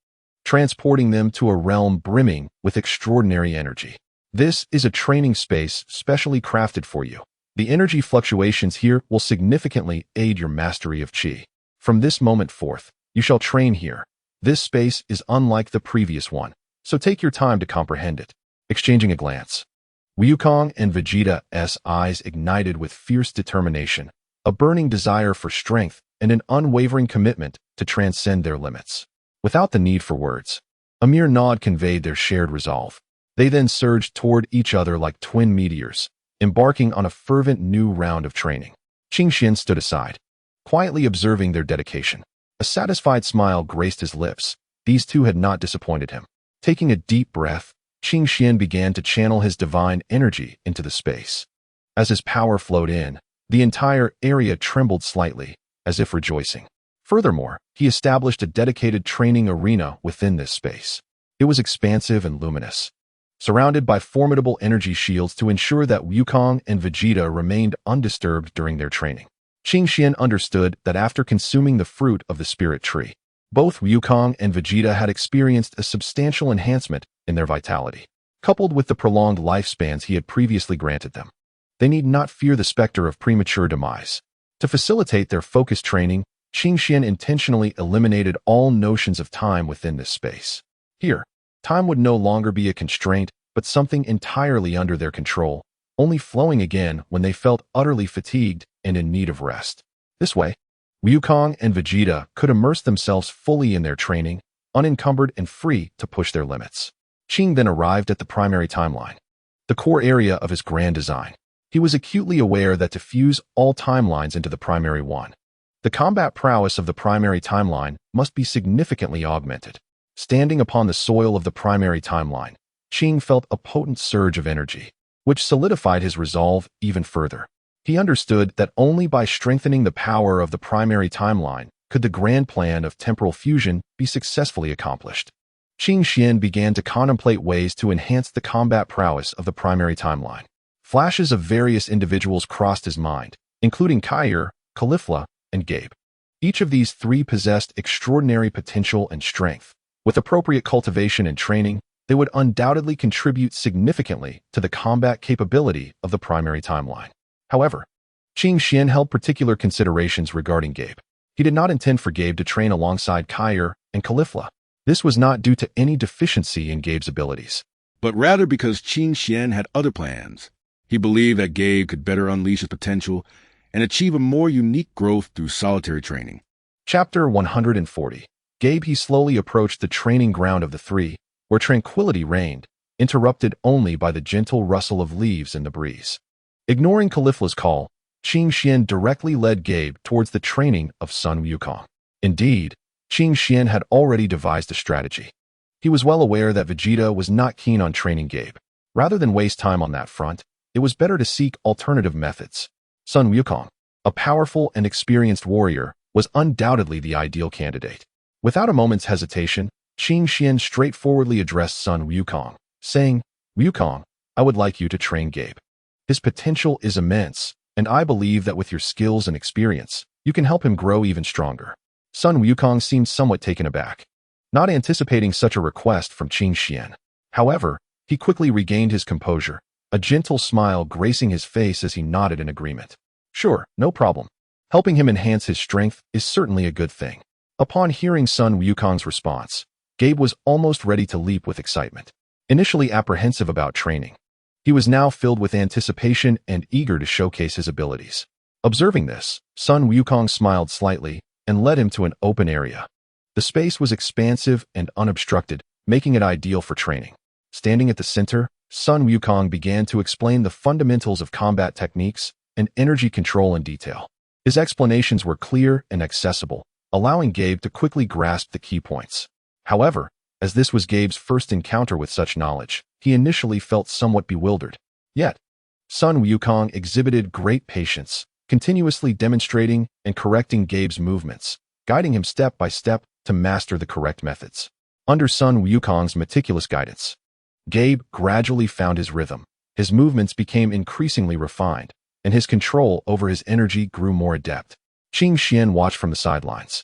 transporting them to a realm brimming with extraordinary energy. This is a training space specially crafted for you. The energy fluctuations here will significantly aid your mastery of Qi. From this moment forth, you shall train here. This space is unlike the previous one, so take your time to comprehend it. Exchanging a glance, Wukong and Vegeta's eyes ignited with fierce determination, a burning desire for strength and an unwavering commitment to transcend their limits. Without the need for words, a mere nod conveyed their shared resolve. They then surged toward each other like twin meteors, embarking on a fervent new round of training. Qingxian stood aside, quietly observing their dedication. A satisfied smile graced his lips. These two had not disappointed him. Taking a deep breath, Qingxian began to channel his divine energy into the space. As his power flowed in, the entire area trembled slightly, as if rejoicing. Furthermore, he established a dedicated training arena within this space. It was expansive and luminous, surrounded by formidable energy shields to ensure that Wukong and Vegeta remained undisturbed during their training. Qing Xian understood that after consuming the fruit of the spirit tree, both Wukong and Vegeta had experienced a substantial enhancement in their vitality, coupled with the prolonged lifespans he had previously granted them. They need not fear the specter of premature demise. To facilitate their focused training, Qing Xian intentionally eliminated all notions of time within this space. Here, time would no longer be a constraint, but something entirely under their control, only flowing again when they felt utterly fatigued and in need of rest. This way, Wukong and Vegeta could immerse themselves fully in their training, unencumbered and free to push their limits. Qing then arrived at the primary timeline, the core area of his grand design. He was acutely aware that to fuse all timelines into the primary one, the combat prowess of the primary timeline must be significantly augmented. Standing upon the soil of the primary timeline, Qing felt a potent surge of energy, which solidified his resolve even further. He understood that only by strengthening the power of the primary timeline could the grand plan of temporal fusion be successfully accomplished. Qing Xian began to contemplate ways to enhance the combat prowess of the primary timeline. Flashes of various individuals crossed his mind, including Kair, Caulifla, and Gabe. Each of these three possessed extraordinary potential and strength. With appropriate cultivation and training, they would undoubtedly contribute significantly to the combat capability of the primary timeline. However, Qing Xian held particular considerations regarding Gabe. He did not intend for Gabe to train alongside Kair and Caulifla. This was not due to any deficiency in Gabe's abilities, but rather because Qing Xian had other plans. He believed that Gabe could better unleash his potential and achieve a more unique growth through solitary training. Chapter 140. Gabe. He slowly approached the training ground of the three, where tranquility reigned, interrupted only by the gentle rustle of leaves in the breeze. Ignoring Caulifla's call, Qing Xian directly led Gabe towards the training of Sun Wukong. Indeed, Qing Xian had already devised a strategy. He was well aware that Vegeta was not keen on training Gabe. Rather than waste time on that front, it was better to seek alternative methods. Sun Wukong, a powerful and experienced warrior, was undoubtedly the ideal candidate. Without a moment's hesitation, Qing Xian straightforwardly addressed Sun Wukong, saying, "Wukong, I would like you to train Gabe. His potential is immense, and I believe that with your skills and experience, you can help him grow even stronger." Sun Wukong seemed somewhat taken aback, not anticipating such a request from Qing Xian. However, he quickly regained his composure, a gentle smile gracing his face as he nodded in agreement. "Sure, no problem. Helping him enhance his strength is certainly a good thing." Upon hearing Sun Wukong's response, Gabe was almost ready to leap with excitement. Initially apprehensive about training, he was now filled with anticipation and eager to showcase his abilities. Observing this, Sun Wukong smiled slightly and led him to an open area. The space was expansive and unobstructed, making it ideal for training. Standing at the center, Sun Wukong began to explain the fundamentals of combat techniques and energy control in detail. His explanations were clear and accessible, allowing Gabe to quickly grasp the key points. However, as this was Gabe's first encounter with such knowledge, he initially felt somewhat bewildered. Yet, Sun Wukong exhibited great patience, continuously demonstrating and correcting Gabe's movements, guiding him step by step to master the correct methods. Under Sun Wukong's meticulous guidance, Gabe gradually found his rhythm. His movements became increasingly refined, and his control over his energy grew more adept. Qing Xian watched from the sidelines,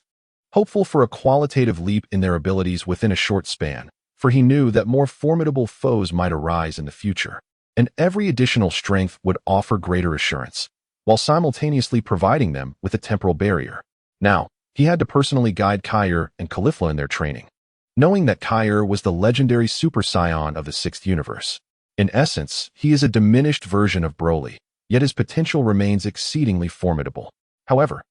hopeful for a qualitative leap in their abilities within a short span, for he knew that more formidable foes might arise in the future, and every additional strength would offer greater assurance, while simultaneously providing them with a temporal barrier. Now, he had to personally guide Kair and Caulifla in their training, knowing that Kair was the legendary Super Saiyan of the 6th universe. In essence, he is a diminished version of Broly, yet his potential remains exceedingly formidable. However,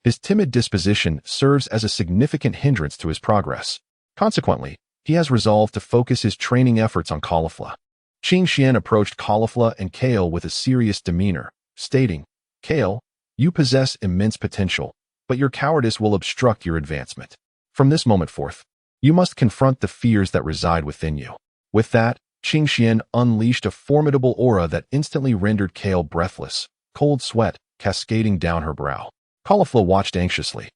his timid disposition serves as a significant hindrance to his progress. Consequently, he has resolved to focus his training efforts on Caulifla. Qing Xian approached Caulifla and Kale with a serious demeanor, stating, "Kale, you possess immense potential, but your cowardice will obstruct your advancement. From this moment forth, you must confront the fears that reside within you." With that, Qing Xian unleashed a formidable aura that instantly rendered Kale breathless, cold sweat cascading down her brow. Caulifla watched anxiously,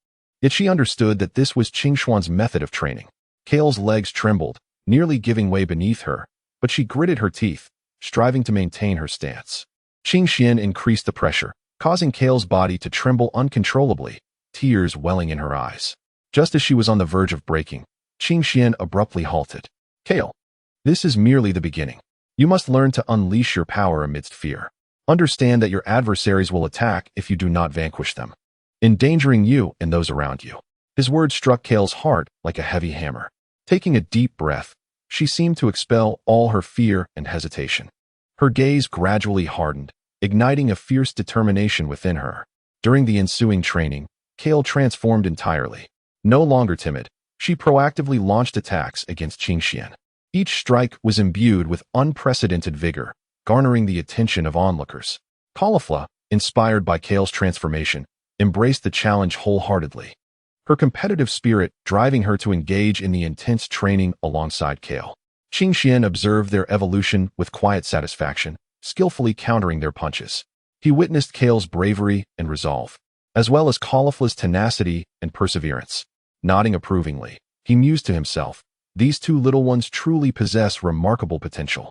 yet she understood that this was Qing Xuan's method of training. Kale's legs trembled, nearly giving way beneath her, but she gritted her teeth, striving to maintain her stance. Qing Xian increased the pressure, causing Kale's body to tremble uncontrollably, tears welling in her eyes. Just as she was on the verge of breaking, Qingxian abruptly halted. Kale, this is merely the beginning. You must learn to unleash your power amidst fear. Understand that your adversaries will attack if you do not vanquish them, endangering you and those around you. His words struck Kale's heart like a heavy hammer. Taking a deep breath, she seemed to expel all her fear and hesitation. Her gaze gradually hardened, igniting a fierce determination within her. During the ensuing training, Kale transformed entirely. No longer timid, she proactively launched attacks against Qingxian. Each strike was imbued with unprecedented vigor, garnering the attention of onlookers. Caulifla, inspired by Kale's transformation, embraced the challenge wholeheartedly, her competitive spirit driving her to engage in the intense training alongside Kale. Qingxian observed their evolution with quiet satisfaction, skillfully countering their punches. He witnessed Kale's bravery and resolve, as well as Caulifla's tenacity and perseverance. Nodding approvingly, he mused to himself, these two little ones truly possess remarkable potential.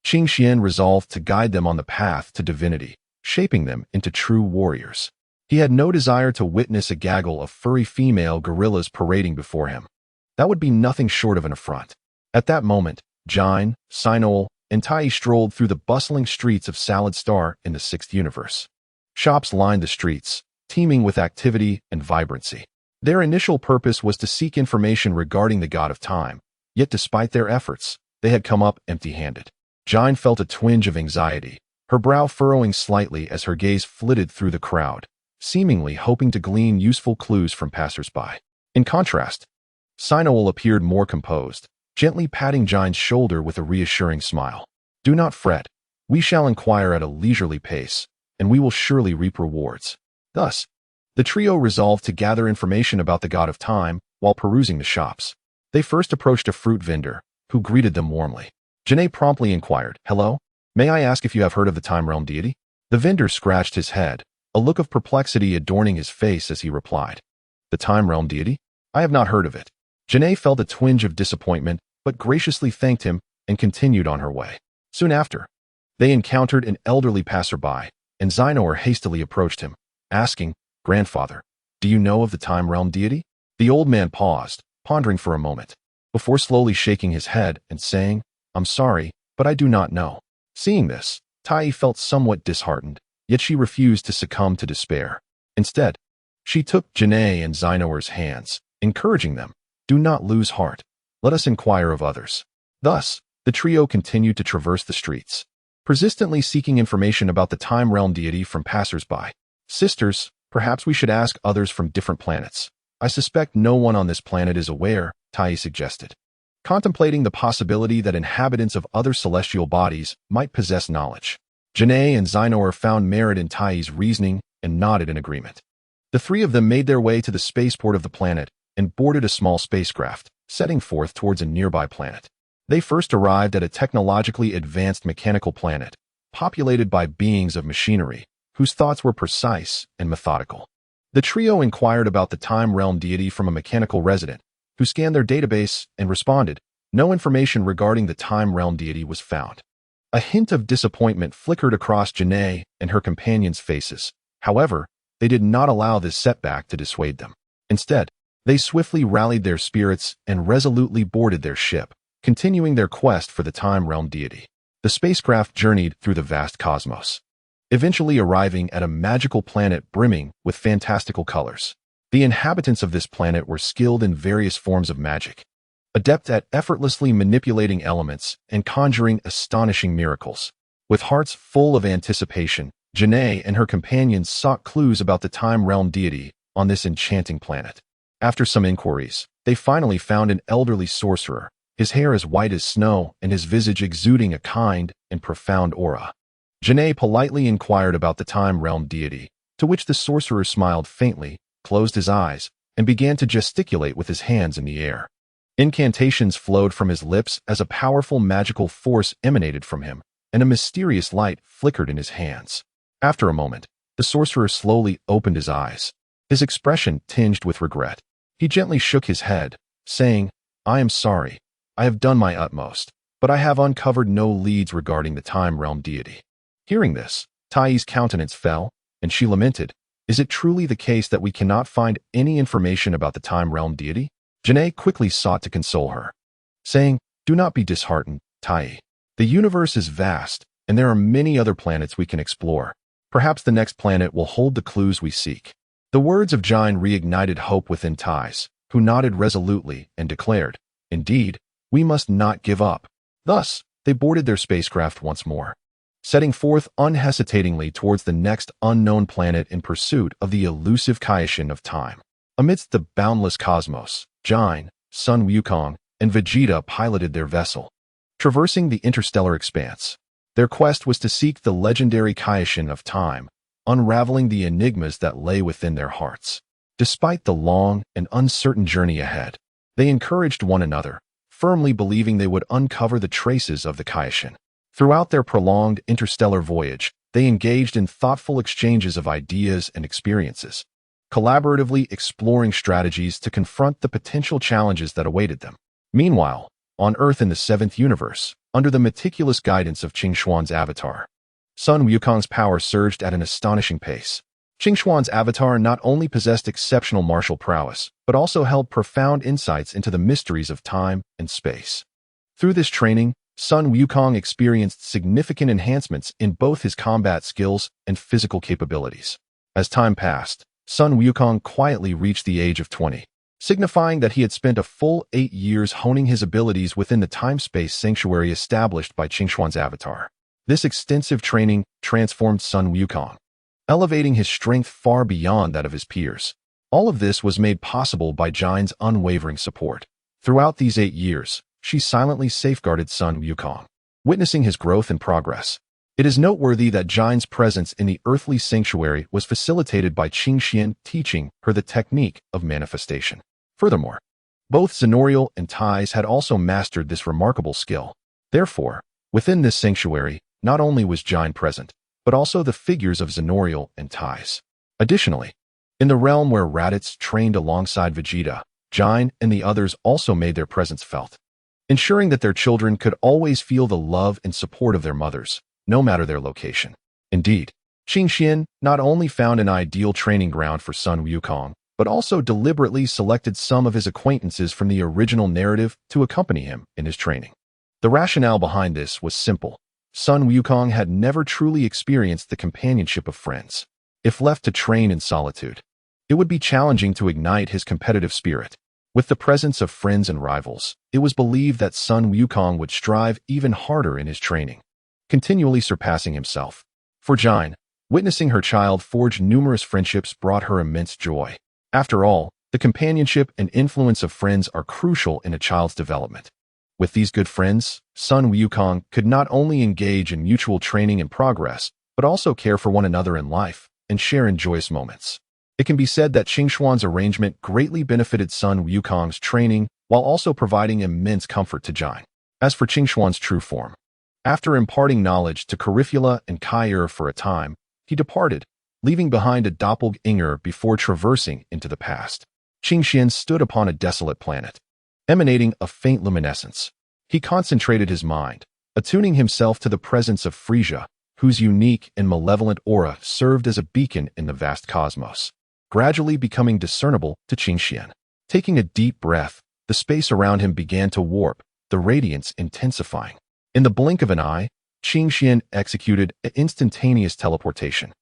Qingxian resolved to guide them on the path to divinity, shaping them into true warriors. He had no desire to witness a gaggle of furry female gorillas parading before him. That would be nothing short of an affront. At that moment, Jine, Sinoel, and Tai strolled through the bustling streets of Salad Star in the Sixth Universe. Shops lined the streets, teeming with activity and vibrancy. Their initial purpose was to seek information regarding the god of time, yet despite their efforts, they had come up empty-handed. Jine felt a twinge of anxiety, her brow furrowing slightly as her gaze flitted through the crowd, seemingly hoping to glean useful clues from passers-by. In contrast, Sinoel appeared more composed, gently patting Jine's shoulder with a reassuring smile. Do not fret, we shall inquire at a leisurely pace, and we will surely reap rewards. Thus, the trio resolved to gather information about the god of time while perusing the shops. They first approached a fruit vendor, who greeted them warmly. Janae promptly inquired, "Hello? May I ask if you have heard of the Time Realm deity?" The vendor scratched his head, a look of perplexity adorning his face as he replied, "The Time Realm deity? I have not heard of it." Janae felt a twinge of disappointment, but graciously thanked him and continued on her way. Soon after, they encountered an elderly passerby, and Xinor hastily approached him, asking, "Grandfather, do you know of the Time Realm deity?" The old man paused, pondering for a moment, before slowly shaking his head and saying, "I'm sorry, but I do not know." Seeing this, Tai felt somewhat disheartened, yet she refused to succumb to despair. Instead, she took Janae and Xinor's hands, encouraging them, "Do not lose heart. Let us inquire of others." Thus, the trio continued to traverse the streets, persistently seeking information about the Time Realm deity from passers-by. "Sisters, perhaps we should ask others from different planets. I suspect no one on this planet is aware," Tai suggested, contemplating the possibility that inhabitants of other celestial bodies might possess knowledge. Janae and Xinor found merit in Tai's reasoning and nodded in agreement. The three of them made their way to the spaceport of the planet and boarded a small spacecraft, setting forth towards a nearby planet. They first arrived at a technologically advanced mechanical planet, populated by beings of machinery, whose thoughts were precise and methodical. The trio inquired about the Time Realm deity from a mechanical resident, who scanned their database and responded, no information regarding the Time Realm deity was found. A hint of disappointment flickered across Janae and her companions' faces. However, they did not allow this setback to dissuade them. Instead, they swiftly rallied their spirits and resolutely boarded their ship, continuing their quest for the Time Realm deity. The spacecraft journeyed through the vast cosmos, eventually arriving at a magical planet brimming with fantastical colors. The inhabitants of this planet were skilled in various forms of magic, adept at effortlessly manipulating elements and conjuring astonishing miracles. With hearts full of anticipation, Janae and her companions sought clues about the Time Realm deity on this enchanting planet. After some inquiries, they finally found an elderly sorcerer, his hair as white as snow and his visage exuding a kind and profound aura. Janae politely inquired about the Time Realm deity, to which the sorcerer smiled faintly, closed his eyes, and began to gesticulate with his hands in the air. Incantations flowed from his lips as a powerful magical force emanated from him, and a mysterious light flickered in his hands. After a moment, the sorcerer slowly opened his eyes, his expression tinged with regret. He gently shook his head, saying, "I am sorry. I have done my utmost, but I have uncovered no leads regarding the Time Realm deity." Hearing this, Tai's countenance fell, and she lamented, "Is it truly the case that we cannot find any information about the Time Realm deity?" Janae quickly sought to console her, saying, "Do not be disheartened, Tai. The universe is vast, and there are many other planets we can explore. Perhaps the next planet will hold the clues we seek." The words of Jine reignited hope within Thais, who nodded resolutely and declared, "Indeed, we must not give up." Thus, they boarded their spacecraft once more, setting forth unhesitatingly towards the next unknown planet in pursuit of the elusive Kaioshin of time. Amidst the boundless cosmos, Jine, Sun Wukong, and Vegeta piloted their vessel, traversing the interstellar expanse. Their quest was to seek the legendary Kaioshin of time, unraveling the enigmas that lay within their hearts. Despite the long and uncertain journey ahead, they encouraged one another, firmly believing they would uncover the traces of the Kaioshin. Throughout their prolonged interstellar voyage, they engaged in thoughtful exchanges of ideas and experiences, collaboratively exploring strategies to confront the potential challenges that awaited them. Meanwhile, on Earth in the seventh universe, under the meticulous guidance of Qingxuan's avatar, Sun Wukong's power surged at an astonishing pace. Qingxuan's avatar not only possessed exceptional martial prowess, but also held profound insights into the mysteries of time and space. Through this training, Sun Wukong experienced significant enhancements in both his combat skills and physical capabilities. As time passed, Sun Wukong quietly reached the age of 20, signifying that he had spent a full 8 years honing his abilities within the time-space sanctuary established by Qingxuan's avatar. This extensive training transformed Sun Wukong, elevating his strength far beyond that of his peers. All of this was made possible by Jine's unwavering support. Throughout these 8 years, she silently safeguarded Sun Wukong, witnessing his growth and progress. It is noteworthy that Jine's presence in the earthly sanctuary was facilitated by Qingxian teaching her the technique of manifestation. Furthermore, both Zenorial and Thais had also mastered this remarkable skill. Therefore, within this sanctuary, not only was Jine present, but also the figures of Zenorial and Thais. Additionally, in the realm where Raditz trained alongside Vegeta, Jine and the others also made their presence felt, ensuring that their children could always feel the love and support of their mothers, no matter their location. Indeed, Qingxian not only found an ideal training ground for Sun Wukong, but also deliberately selected some of his acquaintances from the original narrative to accompany him in his training. The rationale behind this was simple. Sun Wukong had never truly experienced the companionship of friends. If left to train in solitude, it would be challenging to ignite his competitive spirit. With the presence of friends and rivals, it was believed that Sun Wukong would strive even harder in his training, continually surpassing himself. For Jine, witnessing her child forge numerous friendships brought her immense joy. After all, the companionship and influence of friends are crucial in a child's development. With these good friends, Sun Wukong could not only engage in mutual training and progress, but also care for one another in life and share in joyous moments. It can be said that Qingxuan's arrangement greatly benefited Sun Wukong's training while also providing immense comfort to Jine. As for Qingxuan's true form, after imparting knowledge to Carifula and Kair for a time, he departed, leaving behind a doppelganger before traversing into the past. Qingxian stood upon a desolate planet, emanating a faint luminescence. He concentrated his mind, attuning himself to the presence of Frisia, whose unique and malevolent aura served as a beacon in the vast cosmos, gradually becoming discernible to Qingxian. Taking a deep breath, the space around him began to warp, the radiance intensifying. In the blink of an eye, Qingxian executed an instantaneous teleportation,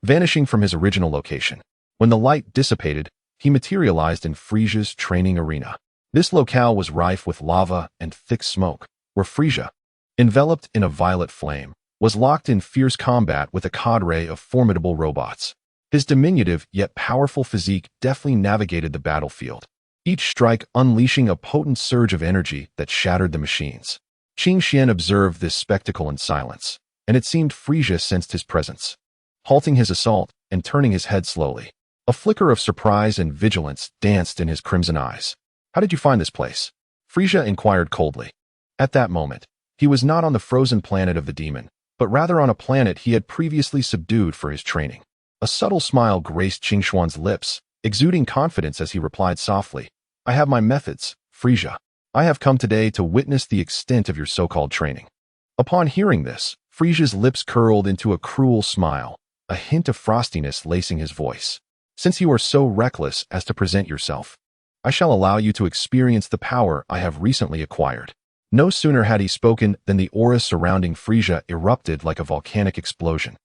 vanishing from his original location. When the light dissipated, he materialized in Frisia's training arena. This locale was rife with lava and thick smoke, where Frisia, enveloped in a violet flame, was locked in fierce combat with a cadre of formidable robots. His diminutive yet powerful physique deftly navigated the battlefield, each strike unleashing a potent surge of energy that shattered the machines. Qingxian observed this spectacle in silence, and it seemed Frisia sensed his presence, halting his assault and turning his head slowly. A flicker of surprise and vigilance danced in his crimson eyes. "How did you find this place?" Frisia inquired coldly. At that moment, he was not on the frozen planet of the demon, but rather on a planet he had previously subdued for his training. A subtle smile graced Qingxuan's lips, exuding confidence as he replied softly, "I have my methods, Frisia. I have come today to witness the extent of your so-called training." Upon hearing this, Frisia's lips curled into a cruel smile, a hint of frostiness lacing his voice. "Since you are so reckless as to present yourself, I shall allow you to experience the power I have recently acquired." No sooner had he spoken than the aura surrounding Frisia erupted like a volcanic explosion,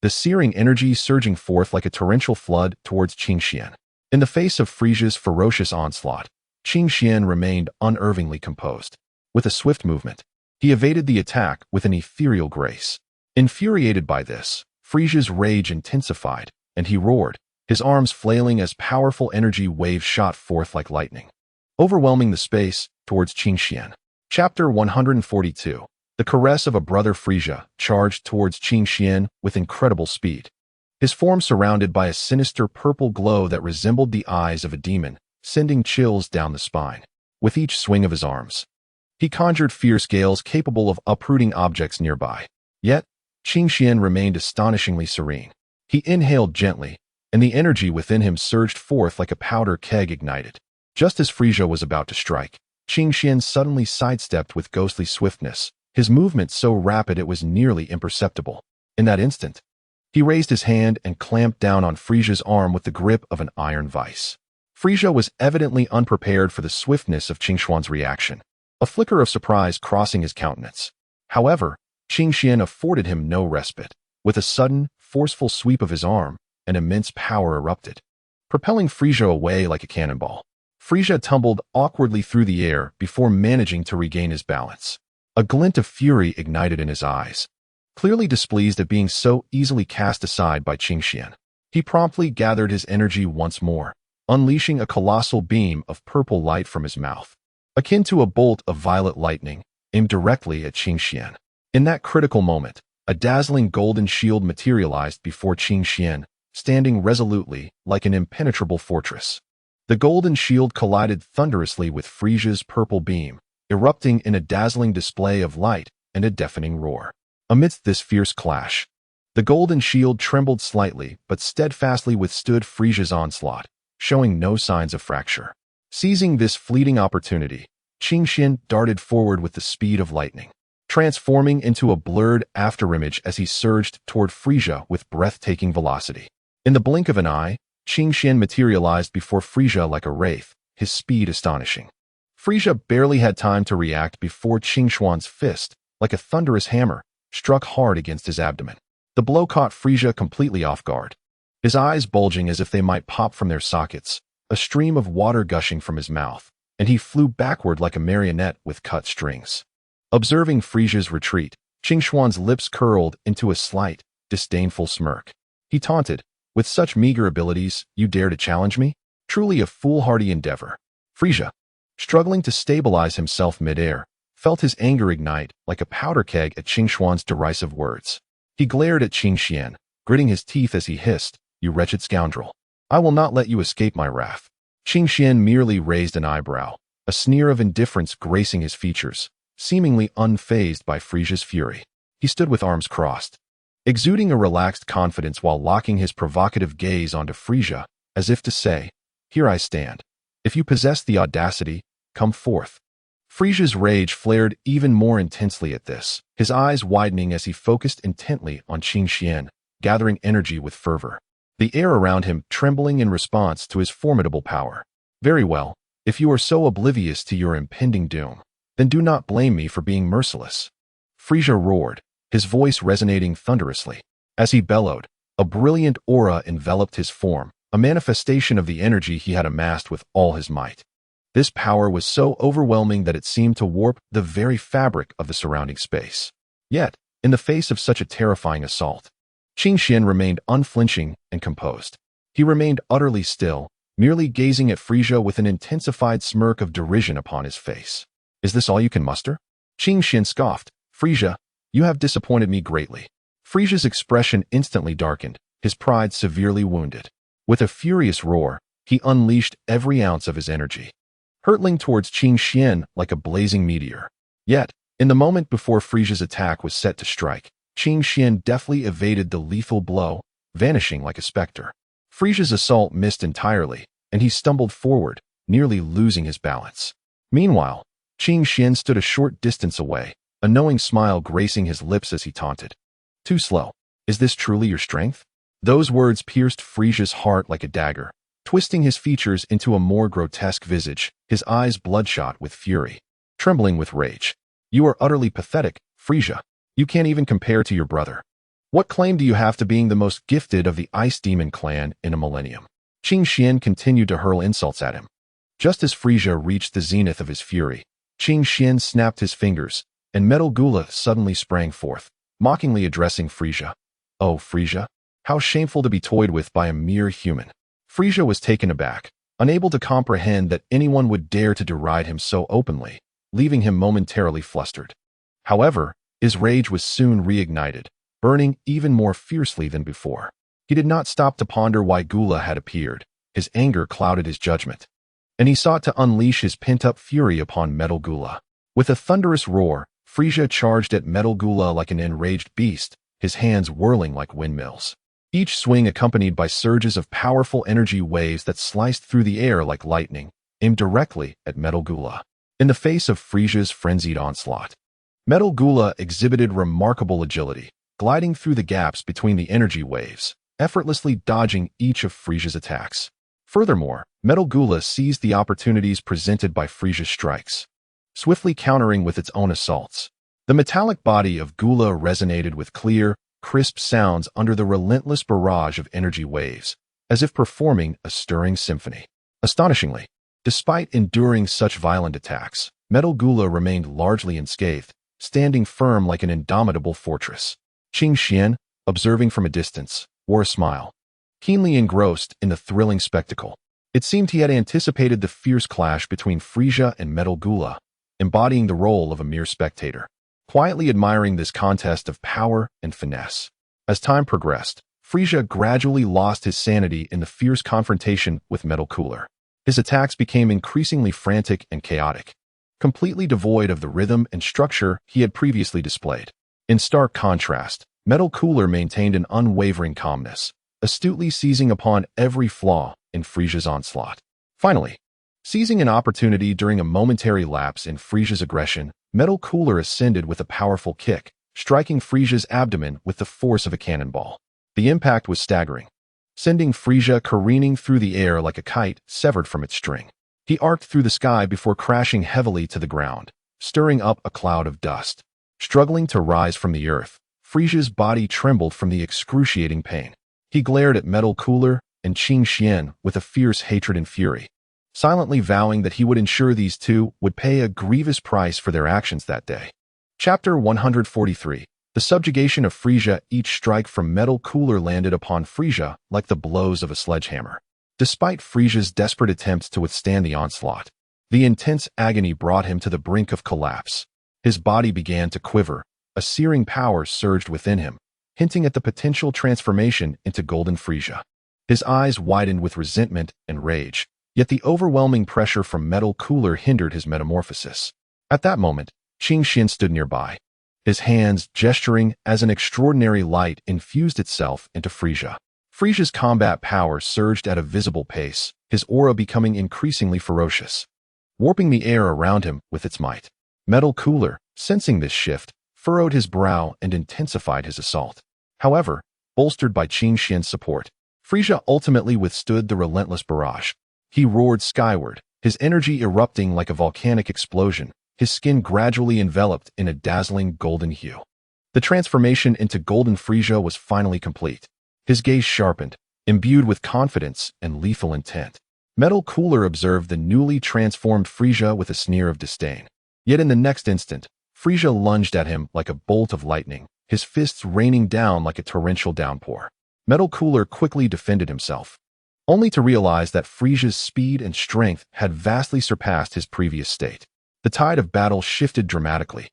the searing energy surging forth like a torrential flood towards Qingxian. In the face of Frisia's ferocious onslaught, Qingxian remained unerringly composed. With a swift movement, he evaded the attack with an ethereal grace. Infuriated by this, Frisia's rage intensified, and he roared, his arms flailing as powerful energy waves shot forth like lightning, overwhelming the space towards Qingxian. Chapter 142. The caress of a brother. Frisia charged towards Qingxian with incredible speed, his form surrounded by a sinister purple glow that resembled the eyes of a demon, sending chills down the spine. With each swing of his arms, he conjured fierce gales capable of uprooting objects nearby. Yet, Qingxian remained astonishingly serene. He inhaled gently, and the energy within him surged forth like a powder keg ignited. Just as Frisia was about to strike, Qingxian suddenly sidestepped with ghostly swiftness, his movement so rapid it was nearly imperceptible. In that instant, he raised his hand and clamped down on Frisia's arm with the grip of an iron vice. Frisia was evidently unprepared for the swiftness of Qingxian's reaction, a flicker of surprise crossing his countenance. However, Qingxian afforded him no respite. With a sudden, forceful sweep of his arm, an immense power erupted, propelling Frisia away like a cannonball. Frisia tumbled awkwardly through the air before managing to regain his balance. A glint of fury ignited in his eyes, clearly displeased at being so easily cast aside by Qingxian. He promptly gathered his energy once more, unleashing a colossal beam of purple light from his mouth, akin to a bolt of violet lightning, aimed directly at Qingxian. In that critical moment, a dazzling golden shield materialized before Qingxian, standing resolutely like an impenetrable fortress. The golden shield collided thunderously with Frisia's purple beam, erupting in a dazzling display of light and a deafening roar. Amidst this fierce clash, the golden shield trembled slightly but steadfastly withstood Frisia's onslaught, showing no signs of fracture. Seizing this fleeting opportunity, Qingxian darted forward with the speed of lightning, transforming into a blurred afterimage as he surged toward Frisia with breathtaking velocity. In the blink of an eye, Qingxian materialized before Frisia like a wraith, his speed astonishing. Frisia barely had time to react before Qingxian's fist, like a thunderous hammer, struck hard against his abdomen. The blow caught Frisia completely off guard, his eyes bulging as if they might pop from their sockets, a stream of water gushing from his mouth, and he flew backward like a marionette with cut strings. Observing Frisia's retreat, Qingxian's lips curled into a slight, disdainful smirk. He taunted, "With such meager abilities, you dare to challenge me? Truly a foolhardy endeavor." Frisia, struggling to stabilize himself midair, felt his anger ignite like a powder keg at Qingxian's derisive words. He glared at Qingxian, gritting his teeth as he hissed, "You wretched scoundrel. I will not let you escape my wrath." Qingxian merely raised an eyebrow, a sneer of indifference gracing his features, seemingly unfazed by Frisia's fury. He stood with arms crossed, exuding a relaxed confidence while locking his provocative gaze onto Frisia, as if to say, "Here I stand. If you possess the audacity, come forth." Frisia's rage flared even more intensely at this, his eyes widening as he focused intently on Qingxian, gathering energy with fervor, the air around him trembling in response to his formidable power. "Very well, if you are so oblivious to your impending doom, then do not blame me for being merciless." Frisia roared, his voice resonating thunderously. As he bellowed, a brilliant aura enveloped his form, a manifestation of the energy he had amassed with all his might. This power was so overwhelming that it seemed to warp the very fabric of the surrounding space. Yet, in the face of such a terrifying assault, Qingxian remained unflinching and composed. He remained utterly still, merely gazing at Frisia with an intensified smirk of derision upon his face. "Is this all you can muster?" Qingxian scoffed. "Frisia, you have disappointed me greatly." Frisia's expression instantly darkened, his pride severely wounded. With a furious roar, he unleashed every ounce of his energy, hurtling towards Qingxian like a blazing meteor. Yet, in the moment before Frisia's attack was set to strike, Qingxian deftly evaded the lethal blow, vanishing like a specter. Frisia's assault missed entirely, and he stumbled forward, nearly losing his balance. Meanwhile, Qingxian stood a short distance away, a knowing smile gracing his lips as he taunted. "Too slow. Is this truly your strength? Those words pierced Frisia's heart like a dagger, twisting his features into a more grotesque visage, his eyes bloodshot with fury, trembling with rage. You are utterly pathetic, Frisia. You can't even compare to your brother. What claim do you have to being the most gifted of the Ice Demon clan in a millennium? Qing Xian continued to hurl insults at him. Just as Frisia reached the zenith of his fury, Qing Xian snapped his fingers, and Metal Gula suddenly sprang forth, mockingly addressing Frisia. Oh, Frisia, how shameful to be toyed with by a mere human. Frisia was taken aback, unable to comprehend that anyone would dare to deride him so openly, leaving him momentarily flustered. However, his rage was soon reignited, burning even more fiercely than before. He did not stop to ponder why Gula had appeared. His anger clouded his judgment, and he sought to unleash his pent-up fury upon Metal Gula. With a thunderous roar, Frisia charged at Metal Gula like an enraged beast, his hands whirling like windmills. Each swing accompanied by surges of powerful energy waves that sliced through the air like lightning, aimed directly at Metal Gula. In the face of Frisia's frenzied onslaught, Metal Gula exhibited remarkable agility, gliding through the gaps between the energy waves, effortlessly dodging each of Frisia's attacks. Furthermore, Metal Gula seized the opportunities presented by Frisia's strikes, swiftly countering with its own assaults. The metallic body of Gula resonated with clear, crisp sounds under the relentless barrage of energy waves, as if performing a stirring symphony. Astonishingly, despite enduring such violent attacks, Metal Gula remained largely unscathed, standing firm like an indomitable fortress. Qing Xian, observing from a distance, wore a smile, keenly engrossed in the thrilling spectacle. It seemed he had anticipated the fierce clash between Frisia and Metal Gula, embodying the role of a mere spectator, quietly admiring this contest of power and finesse. As time progressed, Frisia gradually lost his sanity in the fierce confrontation with Metal Cooler. His attacks became increasingly frantic and chaotic, completely devoid of the rhythm and structure he had previously displayed. In stark contrast, Metal Cooler maintained an unwavering calmness, astutely seizing upon every flaw in Frisia's onslaught. Finally, seizing an opportunity during a momentary lapse in Frisia's aggression, Metal Cooler ascended with a powerful kick, striking Frisia's abdomen with the force of a cannonball. The impact was staggering, sending Frisia careening through the air like a kite severed from its string. He arced through the sky before crashing heavily to the ground, stirring up a cloud of dust. Struggling to rise from the earth, Frisia's body trembled from the excruciating pain. He glared at Metal Cooler and Qing Xian with a fierce hatred and fury, silently vowing that he would ensure these two would pay a grievous price for their actions that day. Chapter 143. The subjugation of Frisia. Each strike from Metal Cooler landed upon Frisia like the blows of a sledgehammer. Despite Frisia's desperate attempts to withstand the onslaught, the intense agony brought him to the brink of collapse. His body began to quiver, a searing power surged within him, hinting at the potential transformation into Golden Frisia. His eyes widened with resentment and rage, yet the overwhelming pressure from Metal Cooler hindered his metamorphosis. At that moment, Qing Xian stood nearby, his hands gesturing as an extraordinary light infused itself into Frisia. Frisia's combat power surged at a visible pace, his aura becoming increasingly ferocious, warping the air around him with its might. Metal Cooler, sensing this shift, furrowed his brow and intensified his assault. However, bolstered by Qing Xian's support, Frisia ultimately withstood the relentless barrage. He roared skyward, his energy erupting like a volcanic explosion, his skin gradually enveloped in a dazzling golden hue. The transformation into Golden Frisia was finally complete. His gaze sharpened, imbued with confidence and lethal intent. Metal Cooler observed the newly transformed Frisia with a sneer of disdain. Yet in the next instant, Frisia lunged at him like a bolt of lightning, his fists raining down like a torrential downpour. Metal Cooler quickly defended himself, only to realize that Frisia's speed and strength had vastly surpassed his previous state. The tide of battle shifted dramatically,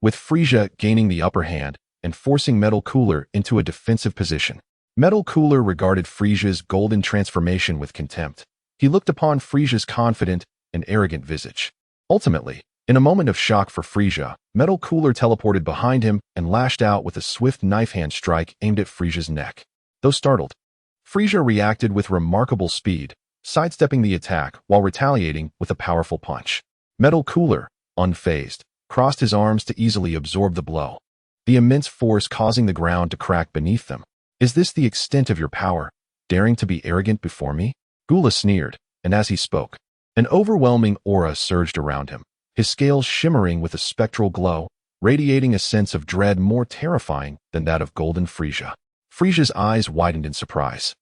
with Frisia gaining the upper hand and forcing Metal Cooler into a defensive position. Metal Cooler regarded Frisia's golden transformation with contempt. He looked upon Frisia's confident and arrogant visage. Ultimately, in a moment of shock for Frisia, Metal Cooler teleported behind him and lashed out with a swift knife-hand strike aimed at Frisia's neck. Though startled, Frisia reacted with remarkable speed, sidestepping the attack while retaliating with a powerful punch. Metal Cooler, unfazed, crossed his arms to easily absorb the blow, the immense force causing the ground to crack beneath them. Is this the extent of your power, daring to be arrogant before me? Gula sneered, and as he spoke, an overwhelming aura surged around him, his scales shimmering with a spectral glow, radiating a sense of dread more terrifying than that of Golden Frisia. Frisia's eyes widened in surprise.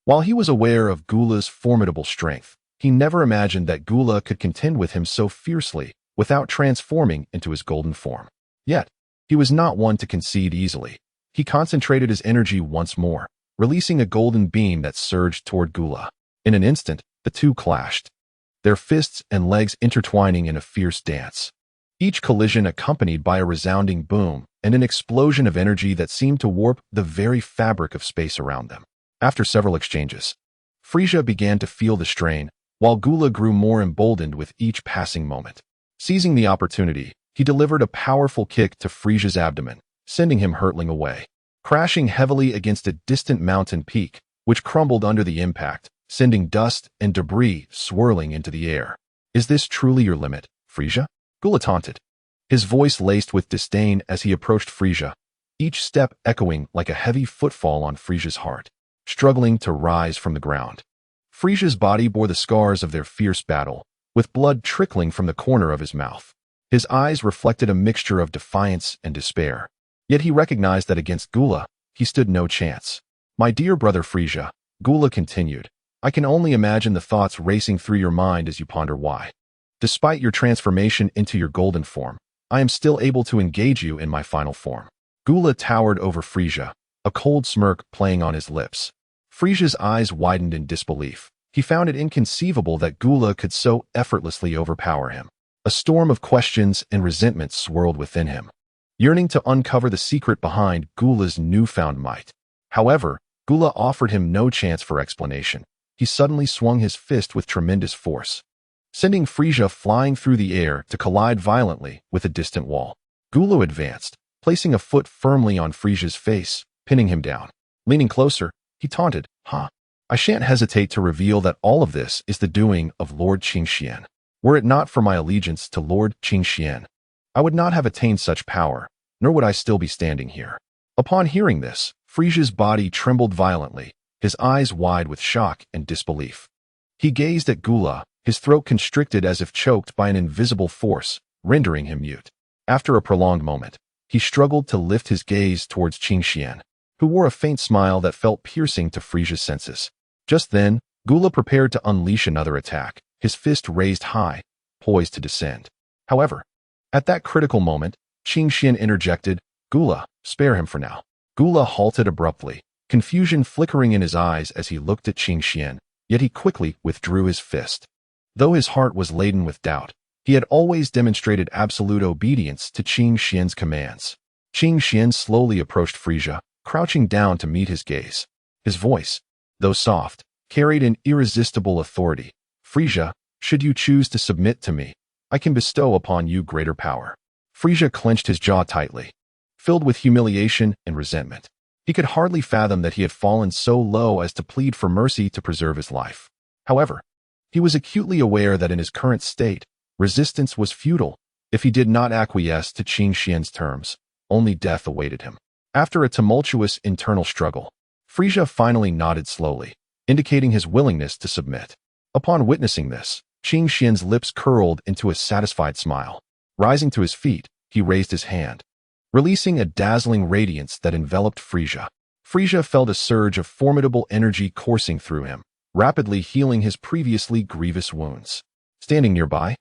While he was aware of Gula's formidable strength, he never imagined that Gula could contend with him so fiercely without transforming into his golden form. Yet, he was not one to concede easily. He concentrated his energy once more, releasing a golden beam that surged toward Gula. In an instant, the two clashed, their fists and legs intertwining in a fierce dance. Each collision accompanied by a resounding boom and an explosion of energy that seemed to warp the very fabric of space around them. After several exchanges, Frisia began to feel the strain, while Gula grew more emboldened with each passing moment. Seizing the opportunity, he delivered a powerful kick to Frisia's abdomen, sending him hurtling away, crashing heavily against a distant mountain peak, which crumbled under the impact, sending dust and debris swirling into the air. Is this truly your limit, Frisia? Gula taunted, his voice laced with disdain as he approached Frisia, each step echoing like a heavy footfall on Frisia's heart, struggling to rise from the ground. Frisia's body bore the scars of their fierce battle, with blood trickling from the corner of his mouth. His eyes reflected a mixture of defiance and despair. Yet he recognized that against Gula, he stood no chance. My dear brother Frisia, Gula continued, I can only imagine the thoughts racing through your mind as you ponder why. Despite your transformation into your golden form, I am still able to engage you in my final form. Gula towered over Frisia, a cold smirk playing on his lips. Frisia's eyes widened in disbelief. He found it inconceivable that Gula could so effortlessly overpower him. A storm of questions and resentment swirled within him, yearning to uncover the secret behind Gula's newfound might. However, Gula offered him no chance for explanation. He suddenly swung his fist with tremendous force, sending Frisia flying through the air to collide violently with a distant wall. Gula advanced, placing a foot firmly on Frisia's face, pinning him down. Leaning closer, he taunted, I shan't hesitate to reveal that all of this is the doing of Lord Qingxian. Were it not for my allegiance to Lord Qingxian, I would not have attained such power, nor would I still be standing here. Upon hearing this, Frisia's body trembled violently, his eyes wide with shock and disbelief. He gazed at Gula, his throat constricted as if choked by an invisible force, rendering him mute. After a prolonged moment, he struggled to lift his gaze towards Qingxian, who wore a faint smile that felt piercing to Frisia's senses. Just then, Gula prepared to unleash another attack, his fist raised high, poised to descend. However, at that critical moment, Qingxian interjected, Gula, spare him for now. Gula halted abruptly, confusion flickering in his eyes as he looked at Qingxian, yet he quickly withdrew his fist. Though his heart was laden with doubt, he had always demonstrated absolute obedience to Qingxian's commands. Qingxian slowly approached Frisia, crouching down to meet his gaze. His voice, though soft, carried an irresistible authority. Frisia, should you choose to submit to me, I can bestow upon you greater power. Frisia clenched his jaw tightly, filled with humiliation and resentment. He could hardly fathom that he had fallen so low as to plead for mercy to preserve his life. However, he was acutely aware that in his current state, resistance was futile. If he did not acquiesce to Qingxian's terms, only death awaited him. After a tumultuous internal struggle, Frisia finally nodded slowly, indicating his willingness to submit. Upon witnessing this, Qingxian's lips curled into a satisfied smile. Rising to his feet, he raised his hand, releasing a dazzling radiance that enveloped Frisia. Frisia felt a surge of formidable energy coursing through him, rapidly healing his previously grievous wounds. Standing nearby,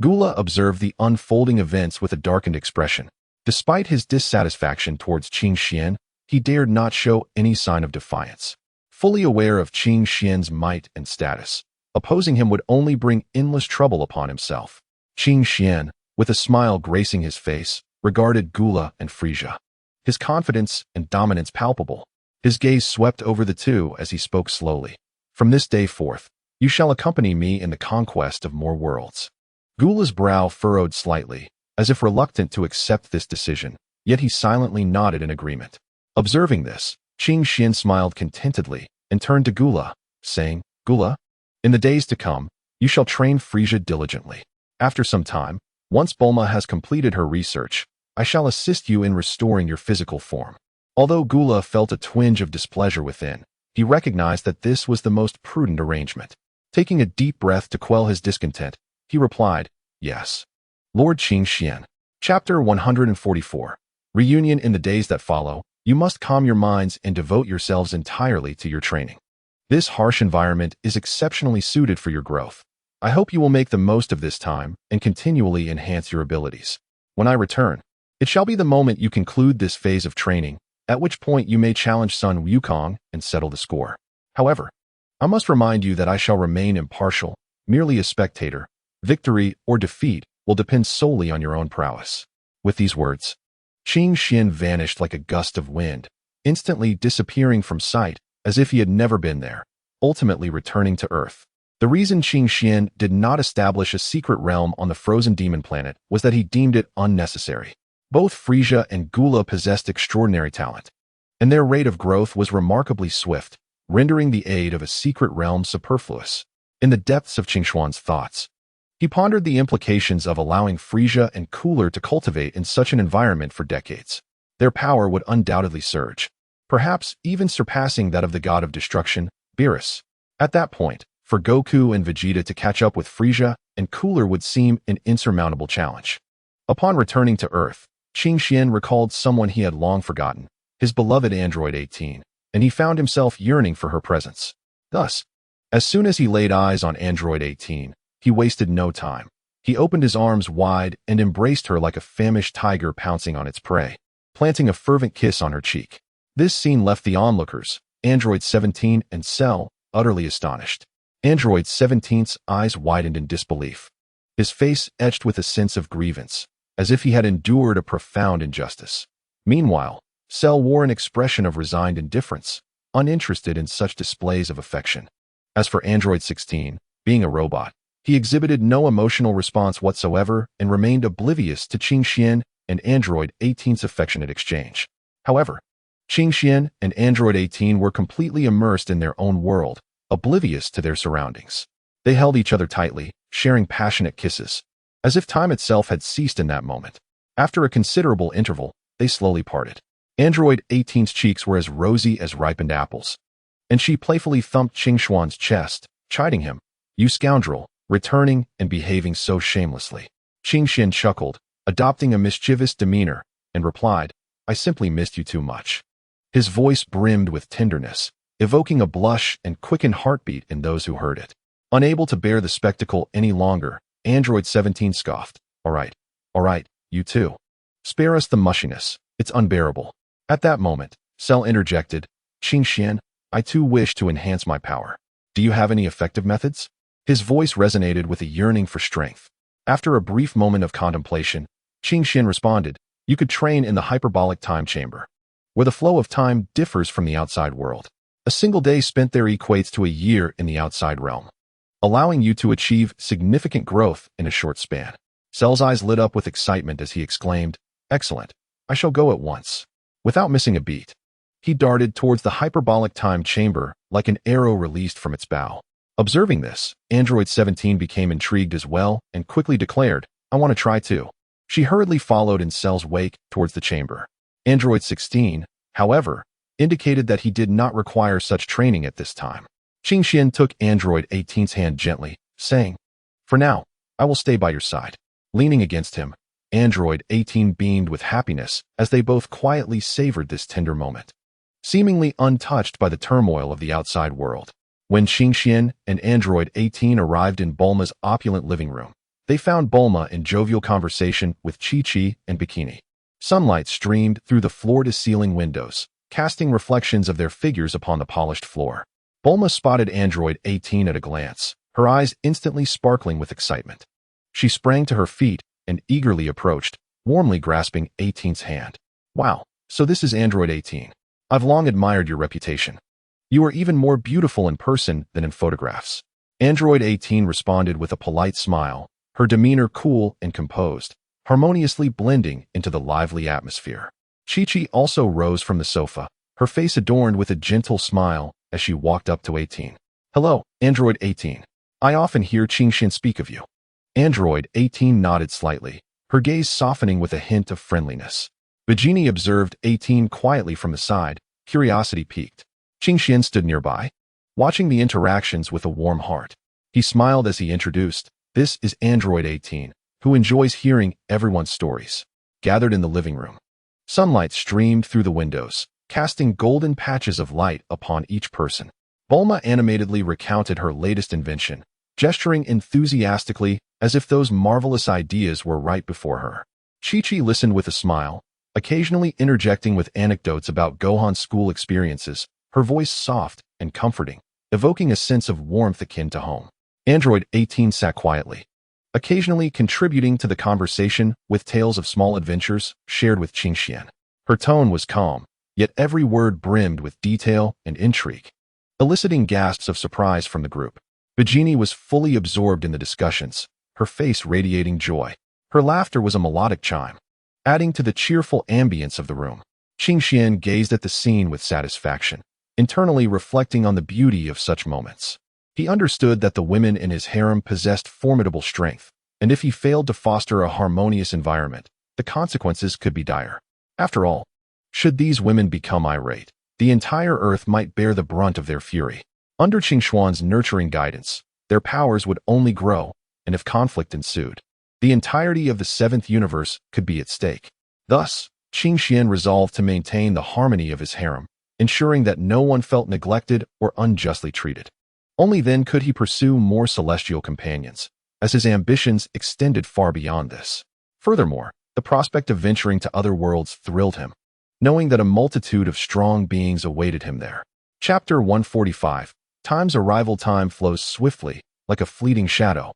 Gula observed the unfolding events with a darkened expression. Despite his dissatisfaction towards Qingxian, he dared not show any sign of defiance. Fully aware of Qingxian's might and status, opposing him would only bring endless trouble upon himself. Qingxian, with a smile gracing his face, regarded Gula and Frisia, his confidence and dominance palpable. His gaze swept over the two as he spoke slowly. From this day forth, you shall accompany me in the conquest of more worlds. Gula's brow furrowed slightly, as if reluctant to accept this decision, yet he silently nodded in agreement. Observing this, Qingxian smiled contentedly and turned to Gula, saying, Gula, in the days to come, you shall train Frisia diligently. After some time, once Bulma has completed her research, I shall assist you in restoring your physical form. Although Gula felt a twinge of displeasure within, he recognized that this was the most prudent arrangement. Taking a deep breath to quell his discontent, he replied, "Yes." Lord Qingxian. Chapter 144. Reunion. In the days that follow, you must calm your minds and devote yourselves entirely to your training. This harsh environment is exceptionally suited for your growth. I hope you will make the most of this time and continually enhance your abilities. When I return, it shall be the moment you conclude this phase of training, at which point you may challenge Sun Wukong and settle the score. However, I must remind you that I shall remain impartial, merely a spectator. Victory or defeat will depend solely on your own prowess. With these words, Qingxian vanished like a gust of wind, instantly disappearing from sight as if he had never been there, ultimately returning to Earth. The reason Qingxian did not establish a secret realm on the frozen demon planet was that he deemed it unnecessary. Both Frisia and Gula possessed extraordinary talent, and their rate of growth was remarkably swift, rendering the aid of a secret realm superfluous. In the depths of Qingxuan's thoughts, he pondered the implications of allowing Frisia and Cooler to cultivate in such an environment for decades. Their power would undoubtedly surge, perhaps even surpassing that of the god of destruction, Beerus. At that point, for Goku and Vegeta to catch up with Frisia and Cooler would seem an insurmountable challenge. Upon returning to Earth, Qingxian recalled someone he had long forgotten, his beloved Android 18, and he found himself yearning for her presence. Thus, as soon as he laid eyes on Android 18, he wasted no time. He opened his arms wide and embraced her like a famished tiger pouncing on its prey, planting a fervent kiss on her cheek. This scene left the onlookers, Android 17 and Cell, utterly astonished. Android 17's eyes widened in disbelief, his face etched with a sense of grievance, as if he had endured a profound injustice. Meanwhile, Cell wore an expression of resigned indifference, uninterested in such displays of affection. As for Android 16, being a robot, he exhibited no emotional response whatsoever and remained oblivious to Qingxian and Android 18's affectionate exchange. However, Qingxian and Android 18 were completely immersed in their own world, oblivious to their surroundings. They held each other tightly, sharing passionate kisses, as if time itself had ceased in that moment. After a considerable interval, they slowly parted. Android 18's cheeks were as rosy as ripened apples, and she playfully thumped Qingxuan's chest, chiding him, "You scoundrel, returning and behaving so shamelessly." Qingxian chuckled, adopting a mischievous demeanor, and replied, "I simply missed you too much." His voice brimmed with tenderness, evoking a blush and quickened heartbeat in those who heard it. Unable to bear the spectacle any longer, Android 17 scoffed, all right, you too. Spare us the mushiness, it's unbearable." At that moment, Cell interjected, "Qingxian, I too wish to enhance my power. Do you have any effective methods?" His voice resonated with a yearning for strength. After a brief moment of contemplation, Qingxian responded, "You could train in the hyperbolic time chamber, where the flow of time differs from the outside world. A single day spent there equates to a year in the outside realm, allowing you to achieve significant growth in a short span." Cell's eyes lit up with excitement as he exclaimed, "Excellent, I shall go at once." Without missing a beat, he darted towards the hyperbolic time chamber like an arrow released from its bow. Observing this, Android 17 became intrigued as well and quickly declared, "I want to try too." She hurriedly followed in Cell's wake towards the chamber. Android 16, however, indicated that he did not require such training at this time. Qingxian took Android 18's hand gently, saying, "For now, I will stay by your side." Leaning against him, Android 18 beamed with happiness as they both quietly savored this tender moment, seemingly untouched by the turmoil of the outside world. When Qingxian and Android 18 arrived in Bulma's opulent living room, they found Bulma in jovial conversation with Chi-Chi and Bikini. Sunlight streamed through the floor-to-ceiling windows, casting reflections of their figures upon the polished floor. Bulma spotted Android 18 at a glance, her eyes instantly sparkling with excitement. She sprang to her feet and eagerly approached, warmly grasping 18's hand. "Wow, so this is Android 18. I've long admired your reputation. You are even more beautiful in person than in photographs." Android 18 responded with a polite smile, her demeanor cool and composed, harmoniously blending into the lively atmosphere. Chi-Chi also rose from the sofa, her face adorned with a gentle smile as she walked up to 18. "Hello, Android 18. I often hear Qingxian speak of you." Android 18 nodded slightly, her gaze softening with a hint of friendliness. Vegeta observed 18 quietly from the side, curiosity piqued. Qingxian stood nearby, watching the interactions with a warm heart. He smiled as he introduced, "This is Android 18, who enjoys hearing everyone's stories." Gathered in the living room, sunlight streamed through the windows, casting golden patches of light upon each person. Bulma animatedly recounted her latest invention, gesturing enthusiastically as if those marvelous ideas were right before her. Chi-Chi listened with a smile, occasionally interjecting with anecdotes about Gohan's school experiences, her voice soft and comforting, evoking a sense of warmth akin to home. Android 18 sat quietly, occasionally contributing to the conversation with tales of small adventures shared with Qingxian. Her tone was calm, yet every word brimmed with detail and intrigue, eliciting gasps of surprise from the group. Vegeta was fully absorbed in the discussions, her face radiating joy. Her laughter was a melodic chime, adding to the cheerful ambience of the room. Qingxian gazed at the scene with satisfaction, internally reflecting on the beauty of such moments. He understood that the women in his harem possessed formidable strength, and if he failed to foster a harmonious environment, the consequences could be dire. After all, should these women become irate, the entire earth might bear the brunt of their fury. Under Qingxuan's nurturing guidance, their powers would only grow, and if conflict ensued, the entirety of the seventh universe could be at stake. Thus, Qingxian resolved to maintain the harmony of his harem, ensuring that no one felt neglected or unjustly treated. Only then could he pursue more celestial companions, as his ambitions extended far beyond this. Furthermore, the prospect of venturing to other worlds thrilled him, knowing that a multitude of strong beings awaited him there. Chapter 145. Time's arrival. Time flows swiftly, like a fleeting shadow,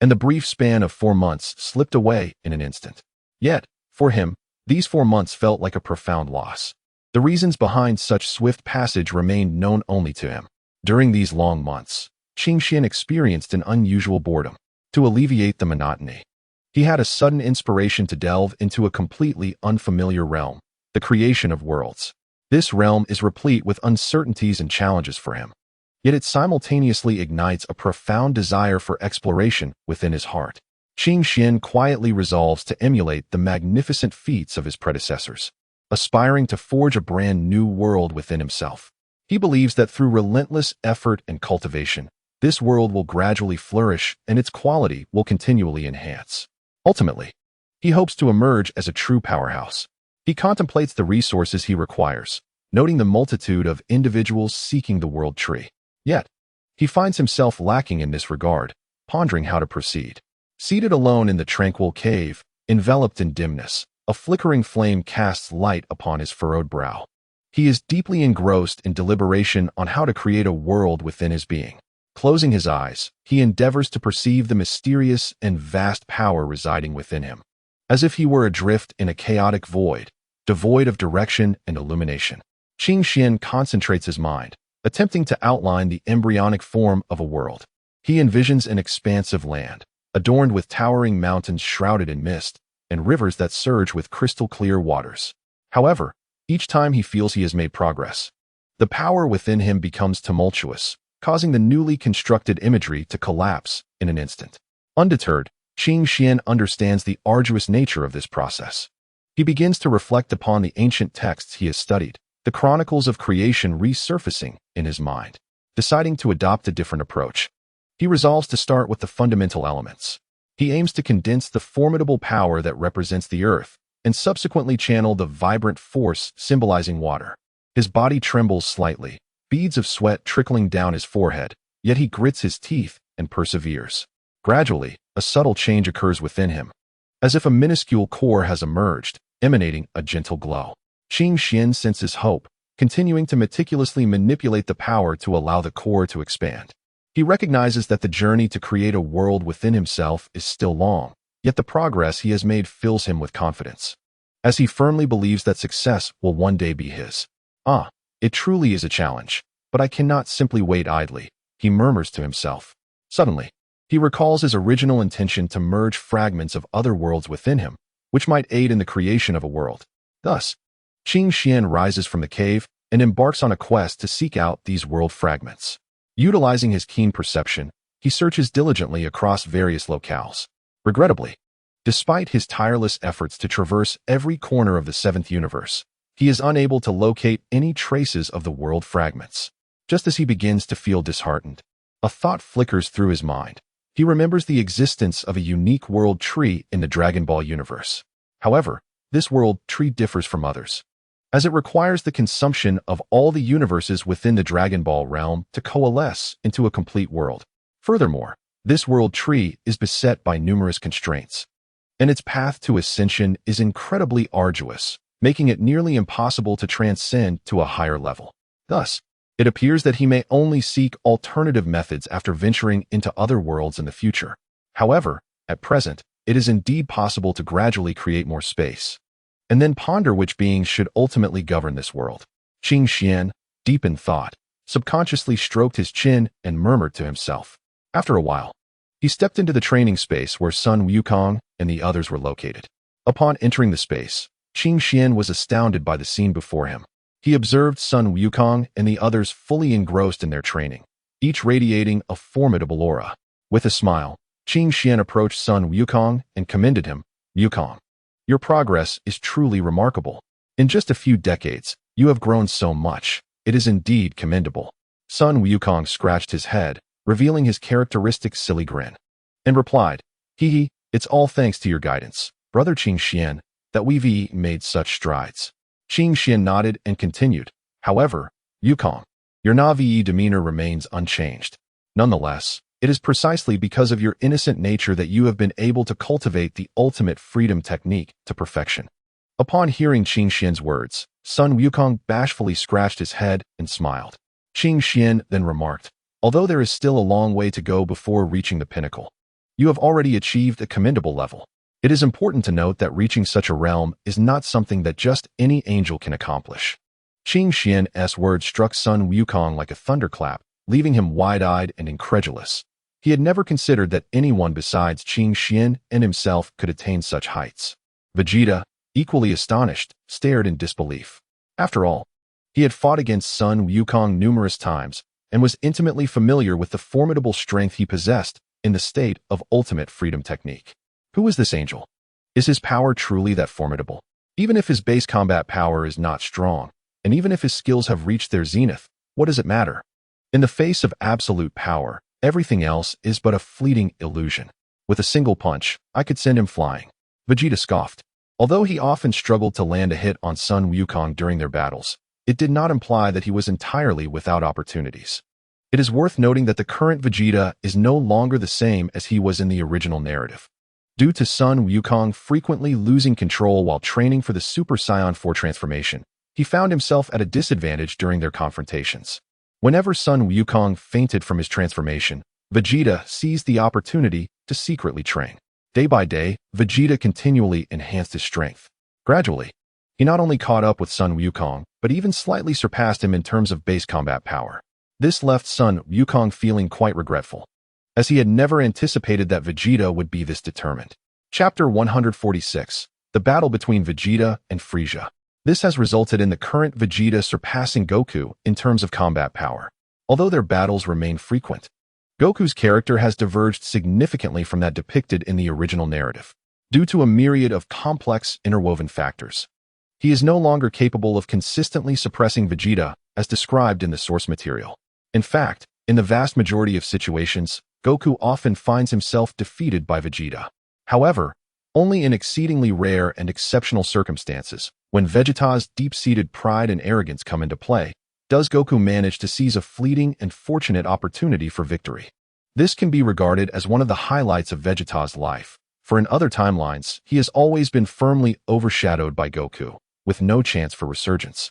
and the brief span of 4 months slipped away in an instant. Yet, for him, these 4 months felt like a profound loss. The reasons behind such swift passage remained known only to him. During these long months, Qingxian experienced an unusual boredom. To alleviate the monotony, he had a sudden inspiration to delve into a completely unfamiliar realm, the creation of worlds. This realm is replete with uncertainties and challenges for him, yet it simultaneously ignites a profound desire for exploration within his heart. Qingxian quietly resolves to emulate the magnificent feats of his predecessors, aspiring to forge a brand new world within himself. He believes that through relentless effort and cultivation, this world will gradually flourish and its quality will continually enhance. Ultimately, he hopes to emerge as a true powerhouse. He contemplates the resources he requires, noting the multitude of individuals seeking the world tree. Yet, he finds himself lacking in this regard, pondering how to proceed. Seated alone in the tranquil cave, enveloped in dimness, a flickering flame casts light upon his furrowed brow. He is deeply engrossed in deliberation on how to create a world within his being. Closing his eyes, he endeavors to perceive the mysterious and vast power residing within him, as if he were adrift in a chaotic void, devoid of direction and illumination. Qingxian concentrates his mind, attempting to outline the embryonic form of a world. He envisions an expansive land, adorned with towering mountains shrouded in mist, and rivers that surge with crystal-clear waters. However, each time he feels he has made progress, the power within him becomes tumultuous, causing the newly constructed imagery to collapse in an instant. Undeterred, Qingxian understands the arduous nature of this process. He begins to reflect upon the ancient texts he has studied, the chronicles of creation resurfacing in his mind. Deciding to adopt a different approach, he resolves to start with the fundamental elements. He aims to condense the formidable power that represents the earth, and subsequently channel the vibrant force symbolizing water. His body trembles slightly, beads of sweat trickling down his forehead, yet he grits his teeth and perseveres. Gradually, a subtle change occurs within him, as if a minuscule core has emerged, emanating a gentle glow. Qingxian senses hope, continuing to meticulously manipulate the power to allow the core to expand. He recognizes that the journey to create a world within himself is still long, yet the progress he has made fills him with confidence, as he firmly believes that success will one day be his. It truly is a challenge, but I cannot simply wait idly, he murmurs to himself. Suddenly, he recalls his original intention to merge fragments of other worlds within him, which might aid in the creation of a world. Thus, Qingxian rises from the cave and embarks on a quest to seek out these world fragments. Utilizing his keen perception, he searches diligently across various locales. Regrettably, Despite his tireless efforts to traverse every corner of the seventh universe, he is unable to locate any traces of the world fragments. Just as he begins to feel disheartened, a thought flickers through his mind. He remembers the existence of a unique world tree in the Dragon Ball universe. However, this world tree differs from others, as it requires the consumption of all the universes within the Dragon Ball realm to coalesce into a complete world. Furthermore, this world tree is beset by numerous constraints, and its path to ascension is incredibly arduous, making it nearly impossible to transcend to a higher level. Thus, it appears that he may only seek alternative methods after venturing into other worlds in the future. However, at present, it is indeed possible to gradually create more space, and then ponder which beings should ultimately govern this world. Qing Xian, deep in thought, subconsciously stroked his chin and murmured to himself. After a while, he stepped into the training space where Sun Wukong and the others were located. Upon entering the space, Qing Xian was astounded by the scene before him. He observed Sun Wukong and the others fully engrossed in their training, each radiating a formidable aura. With a smile, Qing Xian approached Sun Wukong and commended him. "Wukong, your progress is truly remarkable. In just a few decades, you have grown so much. It is indeed commendable." Sun Wukong scratched his head, revealing his characteristic silly grin, and replied, "Hee hee, it's all thanks to your guidance, brother Qing Xian, that we've made such strides." Qing Xian nodded and continued, "However, Wukong, your Navi demeanor remains unchanged. Nonetheless, it is precisely because of your innocent nature that you have been able to cultivate the ultimate freedom technique to perfection." Upon hearing Qing Xian's words, Sun Wukong bashfully scratched his head and smiled. Qing Xian then remarked, "Although there is still a long way to go before reaching the pinnacle, you have already achieved a commendable level. It is important to note that reaching such a realm is not something that just any angel can accomplish." Qing Xian's words struck Sun Wukong like a thunderclap, leaving him wide-eyed and incredulous. He had never considered that anyone besides Qing Xian and himself could attain such heights. Vegeta, equally astonished, stared in disbelief. After all, he had fought against Sun Wukong numerous times and was intimately familiar with the formidable strength he possessed in the state of ultimate freedom technique. Who is this angel? Is his power truly that formidable? Even if his base combat power is not strong, and even if his skills have reached their zenith, what does it matter? In the face of absolute power, everything else is but a fleeting illusion. With a single punch, I could send him flying. Vegeta scoffed. Although he often struggled to land a hit on Sun Wukong during their battles, it did not imply that he was entirely without opportunities. It is worth noting that the current Vegeta is no longer the same as he was in the original narrative. Due to Sun Wukong frequently losing control while training for the Super Saiyan 4 transformation, he found himself at a disadvantage during their confrontations. Whenever Sun Wukong fainted from his transformation, Vegeta seized the opportunity to secretly train. Day by day, Vegeta continually enhanced his strength. Gradually, he not only caught up with Sun Wukong, but even slightly surpassed him in terms of base combat power. This left Sun Wukong feeling quite regretful, as he had never anticipated that Vegeta would be this determined. Chapter 146, The Battle Between Vegeta and Frieza. This has resulted in the current Vegeta surpassing Goku in terms of combat power. Although their battles remain frequent, Goku's character has diverged significantly from that depicted in the original narrative, due to a myriad of complex interwoven factors. He is no longer capable of consistently suppressing Vegeta as described in the source material. In fact, in the vast majority of situations, Goku often finds himself defeated by Vegeta. However, only in exceedingly rare and exceptional circumstances, when Vegeta's deep-seated pride and arrogance come into play, does Goku manage to seize a fleeting and fortunate opportunity for victory. This can be regarded as one of the highlights of Vegeta's life, for in other timelines, he has always been firmly overshadowed by Goku, with no chance for resurgence.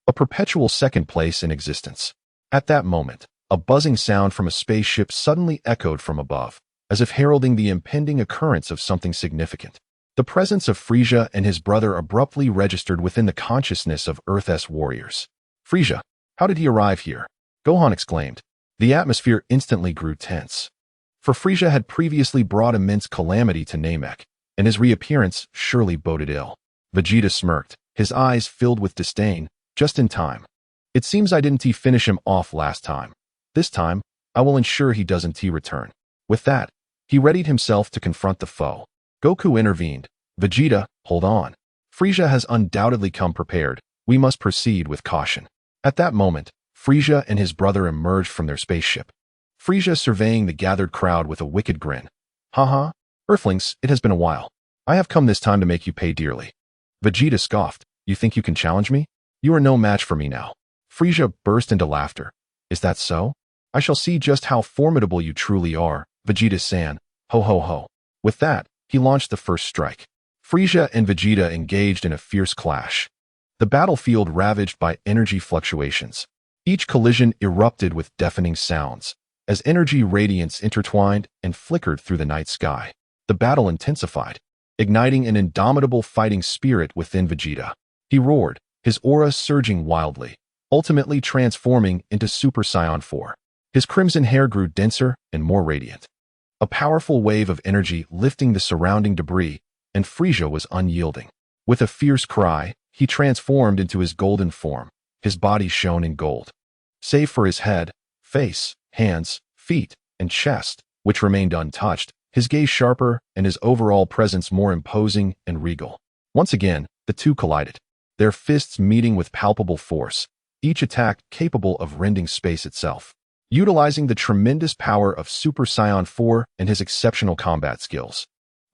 A perpetual second place in existence. At that moment, a buzzing sound from a spaceship suddenly echoed from above, as if heralding the impending occurrence of something significant. The presence of Frieza and his brother abruptly registered within the consciousness of Earth's warriors. "Frieza, how did he arrive here?" Gohan exclaimed. The atmosphere instantly grew tense, for Frieza had previously brought immense calamity to Namek, and his reappearance surely boded ill. Vegeta smirked, his eyes filled with disdain, just in time. "It seems I didn't finish him off last time. This time, I will ensure he doesn't return." With that, he readied himself to confront the foe. Goku intervened. Vegeta, hold on. Frieza has undoubtedly come prepared. We must proceed with caution. At that moment, Frieza and his brother emerged from their spaceship. Frieza surveying the gathered crowd with a wicked grin. Haha, Earthlings, it has been a while. I have come this time to make you pay dearly. Vegeta scoffed. You think you can challenge me? You are no match for me now. Frieza burst into laughter. Is that so? I shall see just how formidable you truly are, Vegeta-san. Ho ho ho. With that, he launched the first strike. Frieza and Vegeta engaged in a fierce clash. The battlefield ravaged by energy fluctuations. Each collision erupted with deafening sounds, as energy radiance intertwined and flickered through the night sky. The battle intensified, igniting an indomitable fighting spirit within Vegeta. He roared, his aura surging wildly, ultimately transforming into Super Saiyan 4. His crimson hair grew denser and more radiant. A powerful wave of energy lifting the surrounding debris, and Frieza was unyielding. With a fierce cry, he transformed into his golden form. His body shone in gold. Save for his head, face, hands, feet, and chest, which remained untouched, his gaze sharper and his overall presence more imposing and regal. Once again, the two collided, their fists meeting with palpable force, each attack capable of rending space itself. Utilizing the tremendous power of Super Saiyan 4 and his exceptional combat skills,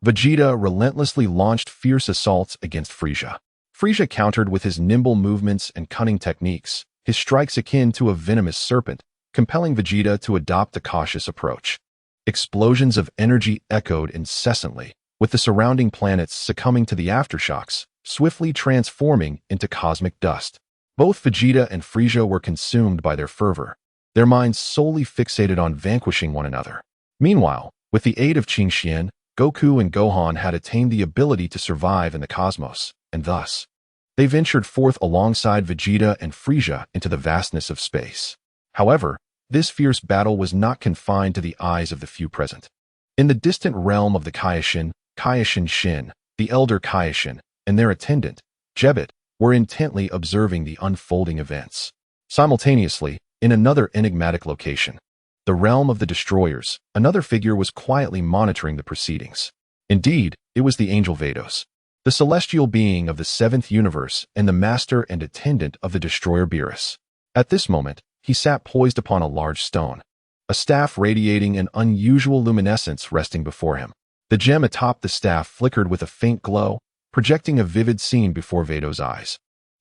Vegeta relentlessly launched fierce assaults against Frieza. Frieza countered with his nimble movements and cunning techniques, his strikes akin to a venomous serpent, compelling Vegeta to adopt a cautious approach. Explosions of energy echoed incessantly, with the surrounding planets succumbing to the aftershocks, swiftly transforming into cosmic dust. Both Vegeta and Frieza were consumed by their fervor, their minds solely fixated on vanquishing one another. Meanwhile, with the aid of Qingxian, Goku and Gohan had attained the ability to survive in the cosmos, and thus, they ventured forth alongside Vegeta and Frieza into the vastness of space. However, this fierce battle was not confined to the eyes of the few present. In the distant realm of the Kaioshin, Shin, the elder Kaioshin, and their attendant, Jebet, were intently observing the unfolding events. Simultaneously, in another enigmatic location, the realm of the Destroyers, another figure was quietly monitoring the proceedings. Indeed, it was the angel Vados, the celestial being of the seventh universe and the master and attendant of the Destroyer Beerus. At this moment, he sat poised upon a large stone, a staff radiating an unusual luminescence resting before him. The gem atop the staff flickered with a faint glow, projecting a vivid scene before Vados' eyes,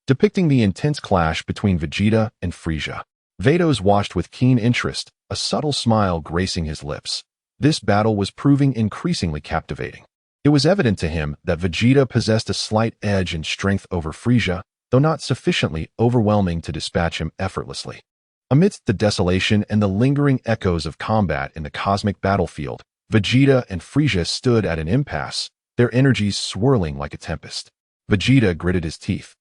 depicting the intense clash between Vegeta and Frieza. Vados watched with keen interest, a subtle smile gracing his lips. This battle was proving increasingly captivating. It was evident to him that Vegeta possessed a slight edge in strength over Frieza, though not sufficiently overwhelming to dispatch him effortlessly. Amidst the desolation and the lingering echoes of combat in the cosmic battlefield, Vegeta and Frieza stood at an impasse, their energies swirling like a tempest. Vegeta gritted his teeth,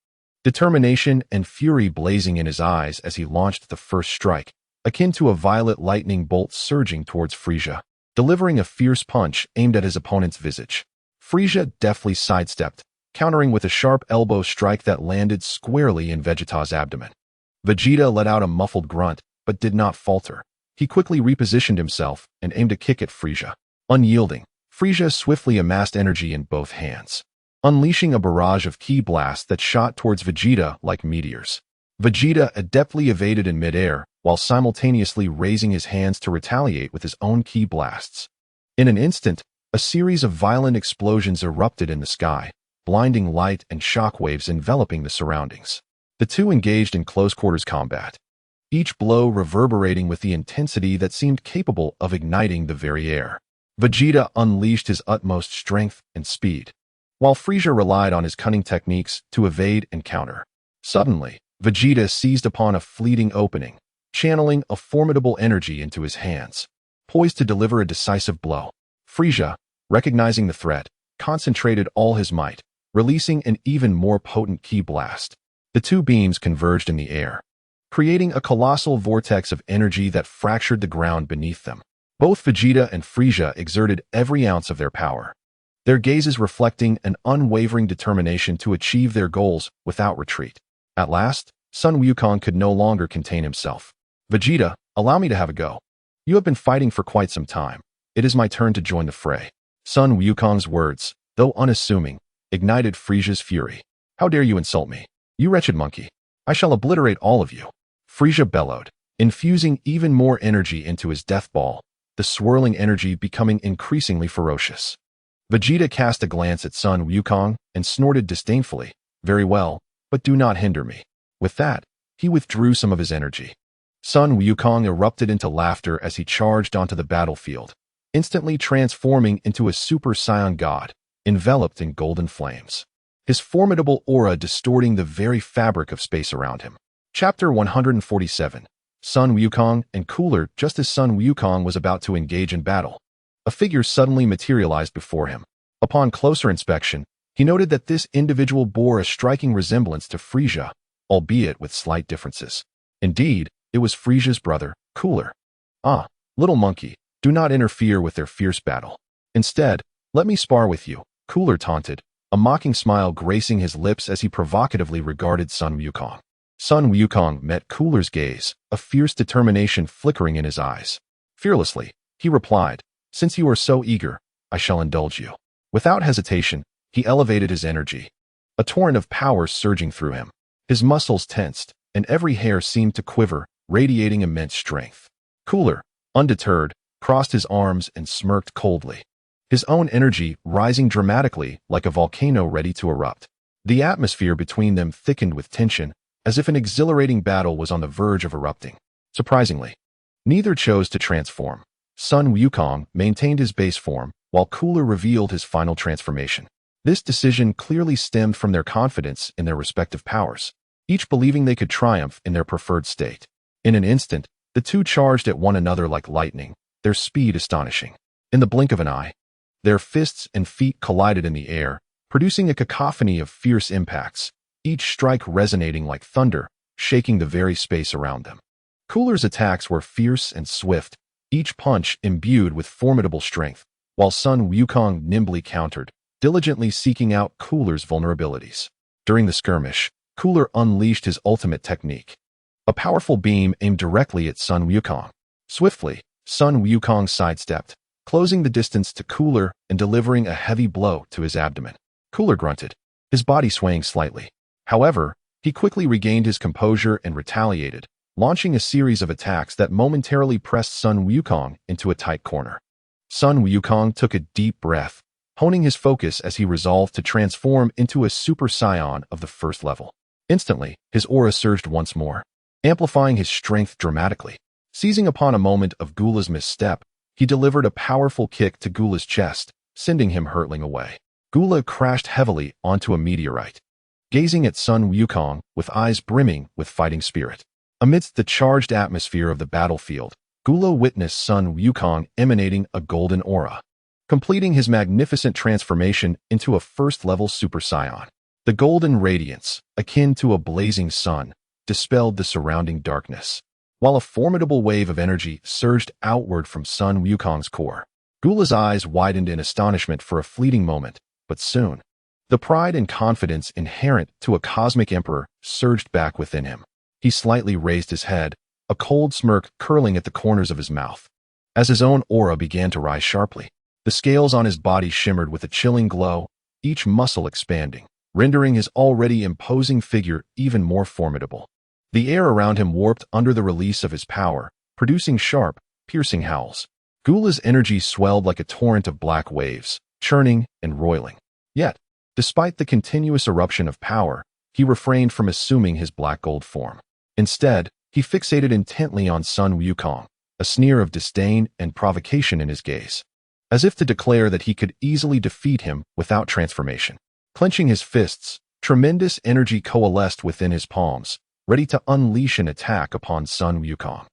determination and fury blazing in his eyes as he launched the first strike, akin to a violet lightning bolt surging towards Frieza, delivering a fierce punch aimed at his opponent's visage. Frieza deftly sidestepped, countering with a sharp elbow strike that landed squarely in Vegeta's abdomen. Vegeta let out a muffled grunt, but did not falter. He quickly repositioned himself and aimed a kick at Frieza. Unyielding, Frieza swiftly amassed energy in both hands, unleashing a barrage of ki blasts that shot towards Vegeta like meteors. Vegeta adeptly evaded in midair, while simultaneously raising his hands to retaliate with his own ki blasts. In an instant, a series of violent explosions erupted in the sky, blinding light and shockwaves enveloping the surroundings. The two engaged in close-quarters combat, each blow reverberating with the intensity that seemed capable of igniting the very air. Vegeta unleashed his utmost strength and speed, while Frieza relied on his cunning techniques to evade and counter. Suddenly, Vegeta seized upon a fleeting opening, channeling a formidable energy into his hands, poised to deliver a decisive blow. Frieza, recognizing the threat, concentrated all his might, releasing an even more potent ki blast. The two beams converged in the air, creating a colossal vortex of energy that fractured the ground beneath them. Both Vegeta and Frieza exerted every ounce of their power, their gazes reflecting an unwavering determination to achieve their goals without retreat. At last, Sun Wukong could no longer contain himself. Vegeta, allow me to have a go. You have been fighting for quite some time. It is my turn to join the fray. Sun Wukong's words, though unassuming, ignited Frisia's fury. How dare you insult me? You wretched monkey. I shall obliterate all of you. Frisia bellowed, infusing even more energy into his death ball, the swirling energy becoming increasingly ferocious. Vegeta cast a glance at Sun Wukong and snorted disdainfully. Very well, but do not hinder me. With that, he withdrew some of his energy. Sun Wukong erupted into laughter as he charged onto the battlefield, instantly transforming into a Super Saiyan god, enveloped in golden flames, his formidable aura distorting the very fabric of space around him. Chapter 147. Sun Wukong and Cooler. Just as Sun Wukong was about to engage in battle, a figure suddenly materialized before him. Upon closer inspection, he noted that this individual bore a striking resemblance to Frisia, albeit with slight differences. Indeed, it was Frisia's brother, Cooler. Ah, little monkey, do not interfere with their fierce battle. Instead, let me spar with you, Cooler taunted, a mocking smile gracing his lips as he provocatively regarded Sun Wukong. Sun Wukong met Cooler's gaze, a fierce determination flickering in his eyes. Fearlessly, he replied, since you are so eager, I shall indulge you. Without hesitation, he elevated his energy, a torrent of power surging through him. His muscles tensed, and every hair seemed to quiver, radiating immense strength. Cooler, undeterred, crossed his arms and smirked coldly, his own energy rising dramatically like a volcano ready to erupt. The atmosphere between them thickened with tension, as if an exhilarating battle was on the verge of erupting. Surprisingly, neither chose to transform. Sun Wukong maintained his base form, while Cooler revealed his final transformation. This decision clearly stemmed from their confidence in their respective powers, each believing they could triumph in their preferred state. In an instant, the two charged at one another like lightning, their speed astonishing. In the blink of an eye, their fists and feet collided in the air, producing a cacophony of fierce impacts, each strike resonating like thunder, shaking the very space around them. Cooler's attacks were fierce and swift, each punch imbued with formidable strength, while Sun Wukong nimbly countered, diligently seeking out Cooler's vulnerabilities. During the skirmish, Cooler unleashed his ultimate technique, a powerful beam aimed directly at Sun Wukong. Swiftly, Sun Wukong sidestepped, closing the distance to Cooler and delivering a heavy blow to his abdomen. Cooler grunted, his body swaying slightly. However, he quickly regained his composure and retaliated, launching a series of attacks that momentarily pressed Sun Wukong into a tight corner. Sun Wukong took a deep breath, honing his focus as he resolved to transform into a Super Saiyan of the first level. Instantly, his aura surged once more, amplifying his strength dramatically. Seizing upon a moment of Gula's misstep, he delivered a powerful kick to Gula's chest, sending him hurtling away. Gula crashed heavily onto a meteorite, gazing at Sun Wukong with eyes brimming with fighting spirit. Amidst the charged atmosphere of the battlefield, Gula witnessed Sun Wukong emanating a golden aura, completing his magnificent transformation into a first-level Super Saiyan. The golden radiance, akin to a blazing sun, dispelled the surrounding darkness, while a formidable wave of energy surged outward from Sun Wukong's core. Gula's eyes widened in astonishment for a fleeting moment, but soon, the pride and confidence inherent to a cosmic emperor surged back within him. He slightly raised his head, a cold smirk curling at the corners of his mouth. As his own aura began to rise sharply, the scales on his body shimmered with a chilling glow, each muscle expanding, rendering his already imposing figure even more formidable. The air around him warped under the release of his power, producing sharp, piercing howls. Gula's energy swelled like a torrent of black waves, churning and roiling. Yet, despite the continuous eruption of power, he refrained from assuming his black gold form. Instead, he fixated intently on Sun Wukong, a sneer of disdain and provocation in his gaze, as if to declare that he could easily defeat him without transformation. Clenching his fists, tremendous energy coalesced within his palms, ready to unleash an attack upon Sun Wukong.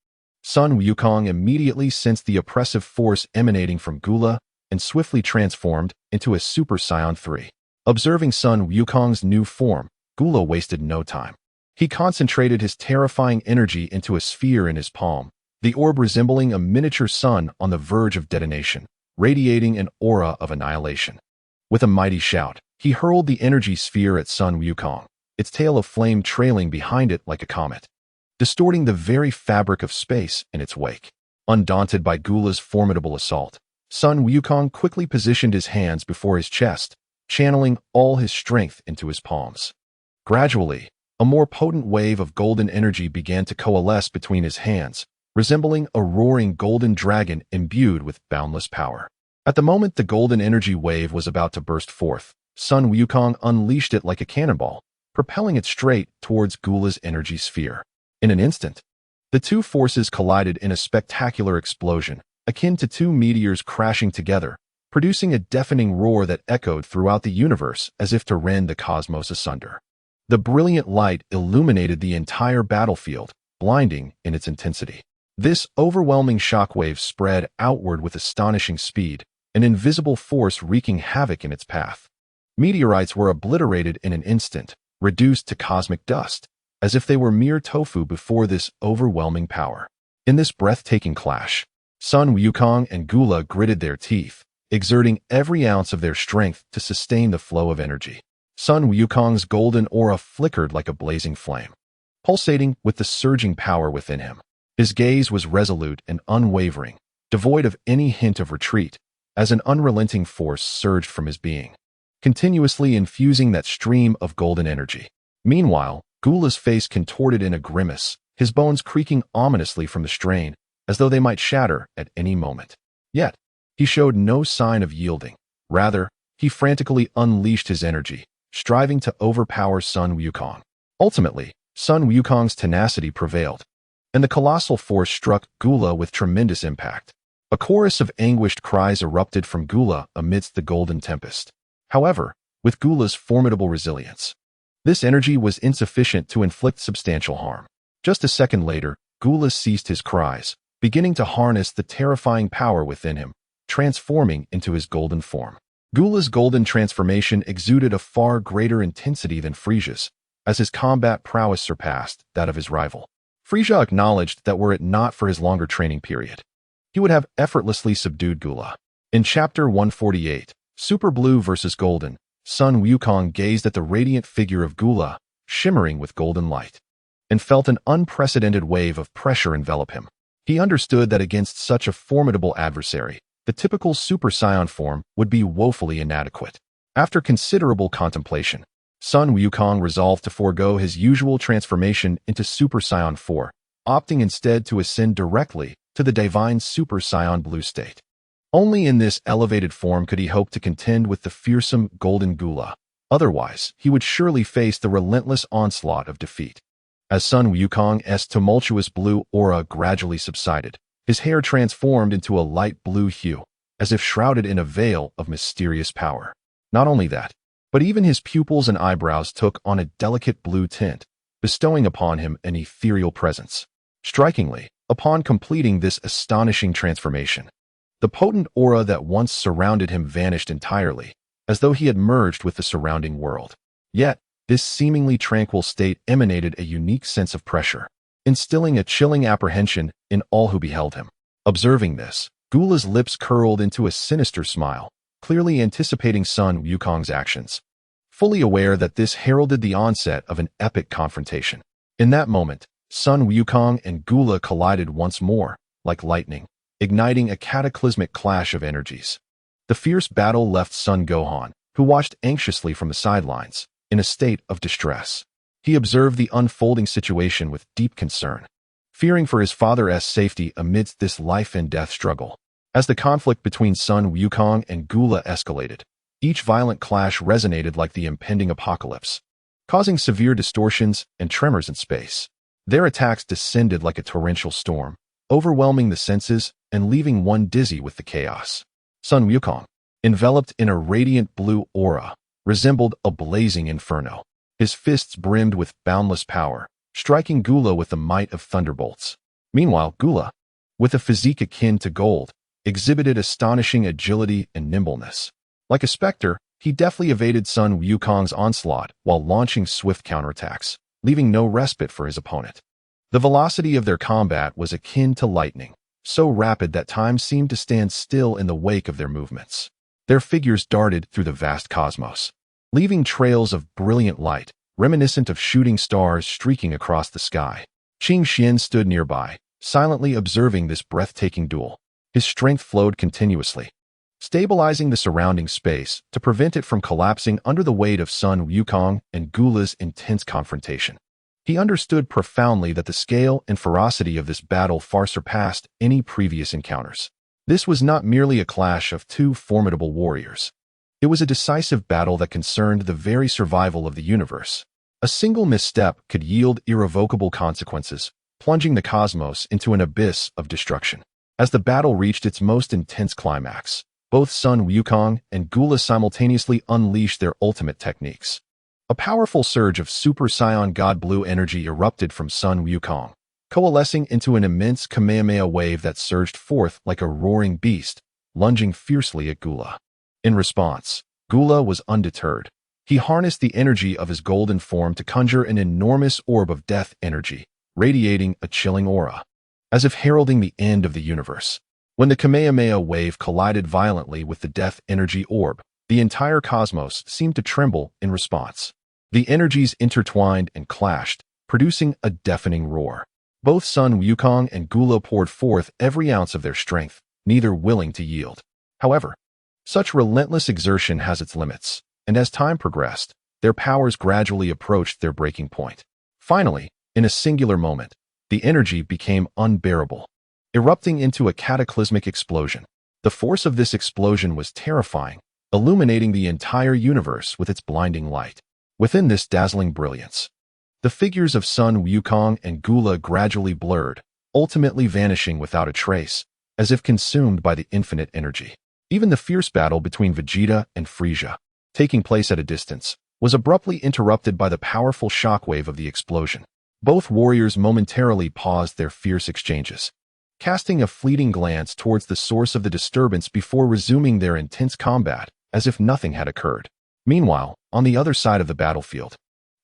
Sun Wukong immediately sensed the oppressive force emanating from Gula and swiftly transformed into a Super Saiyan 3. Observing Sun Wukong's new form, Gula wasted no time. He concentrated his terrifying energy into a sphere in his palm, the orb resembling a miniature sun on the verge of detonation, radiating an aura of annihilation. With a mighty shout, he hurled the energy sphere at Sun Wukong, its tail of flame trailing behind it like a comet, distorting the very fabric of space in its wake. Undaunted by Gula's formidable assault, Sun Wukong quickly positioned his hands before his chest, channeling all his strength into his palms. Gradually, a more potent wave of golden energy began to coalesce between his hands, resembling a roaring golden dragon imbued with boundless power. At the moment the golden energy wave was about to burst forth, Sun Wukong unleashed it like a cannonball, propelling it straight towards Gula's energy sphere. In an instant, the two forces collided in a spectacular explosion, akin to two meteors crashing together, producing a deafening roar that echoed throughout the universe as if to rend the cosmos asunder. The brilliant light illuminated the entire battlefield, blinding in its intensity. This overwhelming shockwave spread outward with astonishing speed, an invisible force wreaking havoc in its path. Meteorites were obliterated in an instant, reduced to cosmic dust, as if they were mere tofu before this overwhelming power. In this breathtaking clash, Sun Wukong and Gula gritted their teeth, exerting every ounce of their strength to sustain the flow of energy. Sun Wukong's golden aura flickered like a blazing flame, pulsating with the surging power within him. His gaze was resolute and unwavering, devoid of any hint of retreat, as an unrelenting force surged from his being, continuously infusing that stream of golden energy. Meanwhile, Gula's face contorted in a grimace, his bones creaking ominously from the strain, as though they might shatter at any moment. Yet, he showed no sign of yielding. Rather, he frantically unleashed his energy, striving to overpower Sun Wukong. Ultimately, Sun Wukong's tenacity prevailed, and the colossal force struck Gula with tremendous impact. A chorus of anguished cries erupted from Gula amidst the golden tempest. However, with Gula's formidable resilience, this energy was insufficient to inflict substantial harm. Just a second later, Gula ceased his cries, beginning to harness the terrifying power within him, transforming into his golden form. Gula's golden transformation exuded a far greater intensity than Frisia's, as his combat prowess surpassed that of his rival. Frisia acknowledged that were it not for his longer training period, he would have effortlessly subdued Gula. In Chapter 148, Super Blue vs. Golden, Sun Wukong gazed at the radiant figure of Gula, shimmering with golden light, and felt an unprecedented wave of pressure envelop him. He understood that against such a formidable adversary, the typical Super Saiyan form would be woefully inadequate. After considerable contemplation, Sun Wukong resolved to forego his usual transformation into Super Saiyan 4, opting instead to ascend directly to the divine Super Saiyan Blue state. Only in this elevated form could he hope to contend with the fearsome Golden Gula. Otherwise, he would surely face the relentless onslaught of defeat. As Sun Wukong's tumultuous blue aura gradually subsided, his hair transformed into a light blue hue, as if shrouded in a veil of mysterious power. Not only that, but even his pupils and eyebrows took on a delicate blue tint, bestowing upon him an ethereal presence. Strikingly, upon completing this astonishing transformation, the potent aura that once surrounded him vanished entirely, as though he had merged with the surrounding world. Yet, this seemingly tranquil state emanated a unique sense of pressure, instilling a chilling apprehension in all who beheld him. Observing this, Gula's lips curled into a sinister smile, clearly anticipating Sun Wukong's actions, fully aware that this heralded the onset of an epic confrontation. In that moment, Sun Wukong and Gula collided once more, like lightning, igniting a cataclysmic clash of energies. The fierce battle left son Gohan, who watched anxiously from the sidelines, in a state of distress. He observed the unfolding situation with deep concern, fearing for his father's safety amidst this life-and-death struggle. As the conflict between Sun Wukong and Gula escalated, each violent clash resonated like the impending apocalypse, causing severe distortions and tremors in space. Their attacks descended like a torrential storm, overwhelming the senses and leaving one dizzy with the chaos. Sun Wukong, enveloped in a radiant blue aura, resembled a blazing inferno. His fists brimmed with boundless power, striking Gula with the might of thunderbolts. Meanwhile, Gula, with a physique akin to gold, exhibited astonishing agility and nimbleness. Like a specter, he deftly evaded Sun Wukong's onslaught while launching swift counterattacks, leaving no respite for his opponent. The velocity of their combat was akin to lightning, so rapid that time seemed to stand still in the wake of their movements. Their figures darted through the vast cosmos, leaving trails of brilliant light, reminiscent of shooting stars streaking across the sky. Qing Xian stood nearby, silently observing this breathtaking duel. His strength flowed continuously, stabilizing the surrounding space to prevent it from collapsing under the weight of Sun Wukong and Gula's intense confrontation. He understood profoundly that the scale and ferocity of this battle far surpassed any previous encounters. This was not merely a clash of two formidable warriors. It was a decisive battle that concerned the very survival of the universe. A single misstep could yield irrevocable consequences, plunging the cosmos into an abyss of destruction. As the battle reached its most intense climax, both Sun Wukong and Gula simultaneously unleashed their ultimate techniques. A powerful surge of Super Saiyan God Blue energy erupted from Sun Wukong, coalescing into an immense Kamehameha wave that surged forth like a roaring beast, lunging fiercely at Gula. In response, Gula was undeterred. He harnessed the energy of his golden form to conjure an enormous orb of death energy, radiating a chilling aura, as if heralding the end of the universe. When the Kamehameha wave collided violently with the death energy orb, the entire cosmos seemed to tremble in response. The energies intertwined and clashed, producing a deafening roar. Both Sun Wukong and Gula poured forth every ounce of their strength, neither willing to yield. However, such relentless exertion has its limits, and as time progressed, their powers gradually approached their breaking point. Finally, in a singular moment, the energy became unbearable, erupting into a cataclysmic explosion. The force of this explosion was terrifying, illuminating the entire universe with its blinding light. Within this dazzling brilliance, the figures of Sun Wukong and Gula gradually blurred, ultimately vanishing without a trace, as if consumed by the infinite energy. Even the fierce battle between Vegeta and Frieza, taking place at a distance, was abruptly interrupted by the powerful shockwave of the explosion. Both warriors momentarily paused their fierce exchanges, casting a fleeting glance towards the source of the disturbance before resuming their intense combat, as if nothing had occurred. Meanwhile, on the other side of the battlefield,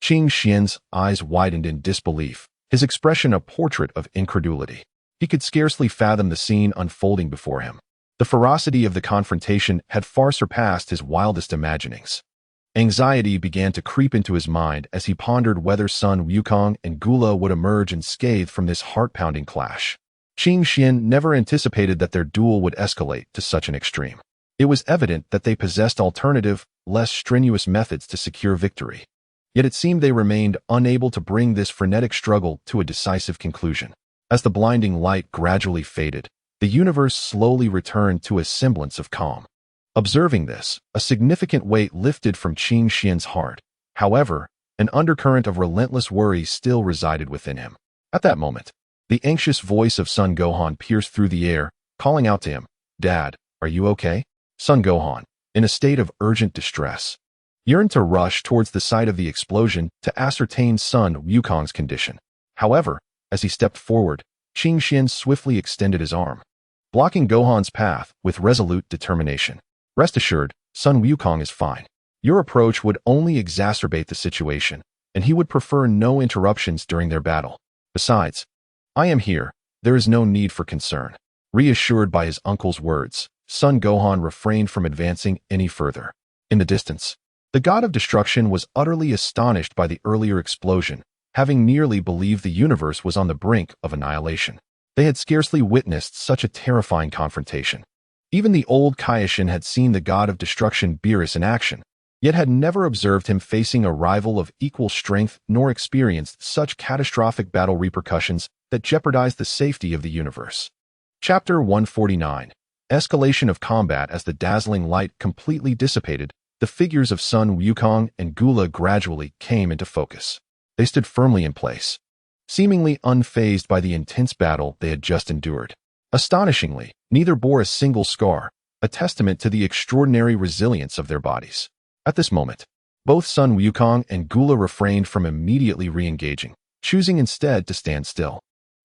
Qing Xian's eyes widened in disbelief, his expression a portrait of incredulity. He could scarcely fathom the scene unfolding before him. The ferocity of the confrontation had far surpassed his wildest imaginings. Anxiety began to creep into his mind as he pondered whether Sun Wukong and Gula would emerge unscathed from this heart-pounding clash. Qing Xian never anticipated that their duel would escalate to such an extreme. It was evident that they possessed alternative, less strenuous methods to secure victory. Yet it seemed they remained unable to bring this frenetic struggle to a decisive conclusion. As the blinding light gradually faded, the universe slowly returned to a semblance of calm. Observing this, a significant weight lifted from Qing Xian's heart. However, an undercurrent of relentless worry still resided within him. At that moment, the anxious voice of Son Gohan pierced through the air, calling out to him, "Dad, are you okay?" Son Gohan, in a state of urgent distress, yearned to rush towards the site of the explosion to ascertain Sun Wukong's condition. However, as he stepped forward, Qing Xian swiftly extended his arm, blocking Gohan's path with resolute determination. "Rest assured, Sun Wukong is fine. Your approach would only exacerbate the situation, and he would prefer no interruptions during their battle. Besides, I am here. There is no need for concern." Reassured by his uncle's words, Son Gohan refrained from advancing any further. In the distance, the god of destruction was utterly astonished by the earlier explosion, having nearly believed the universe was on the brink of annihilation. They had scarcely witnessed such a terrifying confrontation. Even the old Kaioshin had seen the god of destruction Beerus in action, yet had never observed him facing a rival of equal strength nor experienced such catastrophic battle repercussions that jeopardized the safety of the universe. Chapter 149. Escalation of combat. As the dazzling light completely dissipated, the figures of Sun Wukong and Gula gradually came into focus. They stood firmly in place, seemingly unfazed by the intense battle they had just endured. Astonishingly, neither bore a single scar, a testament to the extraordinary resilience of their bodies. At this moment, both Sun Wukong and Gula refrained from immediately re-engaging, choosing instead to stand still,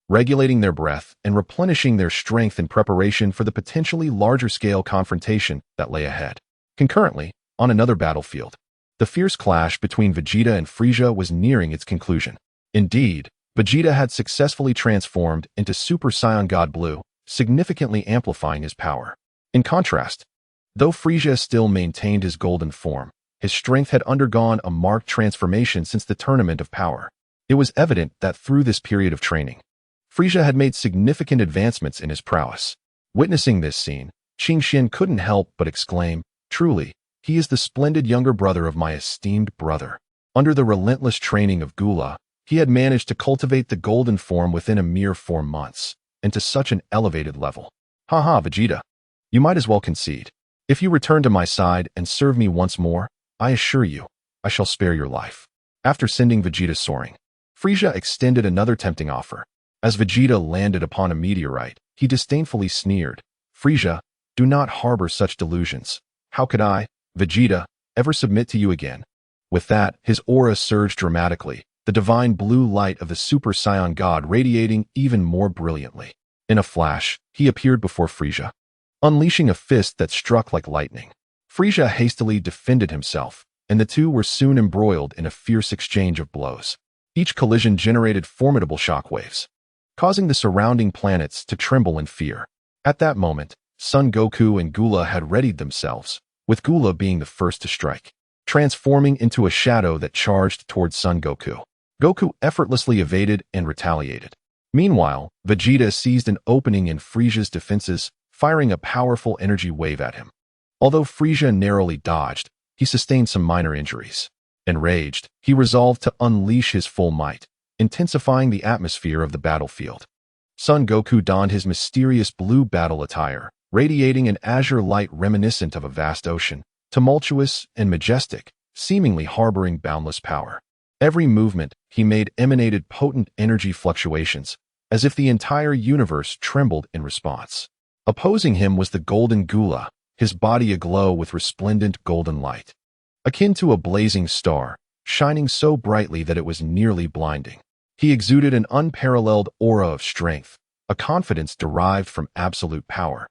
regulating their breath and replenishing their strength in preparation for the potentially larger-scale confrontation that lay ahead. Concurrently, on another battlefield, the fierce clash between Vegeta and Frieza was nearing its conclusion. Indeed, Vegeta had successfully transformed into Super Saiyan God Blue, significantly amplifying his power. In contrast, though Frieza still maintained his golden form, his strength had undergone a marked transformation since the Tournament of Power. It was evident that through this period of training, Frieza had made significant advancements in his prowess. Witnessing this scene, Qingxian couldn't help but exclaim, "Truly, he is the splendid younger brother of my esteemed brother." Under the relentless training of Gula, he had managed to cultivate the golden form within a mere 4 months, and to such an elevated level. Haha, Vegeta. You might as well concede. If you return to my side and serve me once more, I assure you, I shall spare your life. After sending Vegeta soaring, Frieza extended another tempting offer. As Vegeta landed upon a meteorite, he disdainfully sneered, "Frieza, do not harbor such delusions. How could I, Vegeta, ever submit to you again?" With that, his aura surged dramatically, the divine blue light of the Super Saiyan God radiating even more brilliantly. In a flash, he appeared before Frieza, unleashing a fist that struck like lightning. Frieza hastily defended himself, and the two were soon embroiled in a fierce exchange of blows. Each collision generated formidable shockwaves, causing the surrounding planets to tremble in fear. At that moment, Son Goku and Gula had readied themselves, with Gula being the first to strike, transforming into a shadow that charged towards Son Goku. Goku effortlessly evaded and retaliated. Meanwhile, Vegeta seized an opening in Frieza's defenses, firing a powerful energy wave at him. Although Frieza narrowly dodged, he sustained some minor injuries. Enraged, he resolved to unleash his full might, intensifying the atmosphere of the battlefield. Son Goku donned his mysterious blue battle attire, radiating an azure light reminiscent of a vast ocean, tumultuous and majestic, seemingly harboring boundless power. Every movement he made emanated potent energy fluctuations, as if the entire universe trembled in response. Opposing him was the Golden Gula, his body aglow with resplendent golden light, akin to a blazing star, shining so brightly that it was nearly blinding. He exuded an unparalleled aura of strength, a confidence derived from absolute power,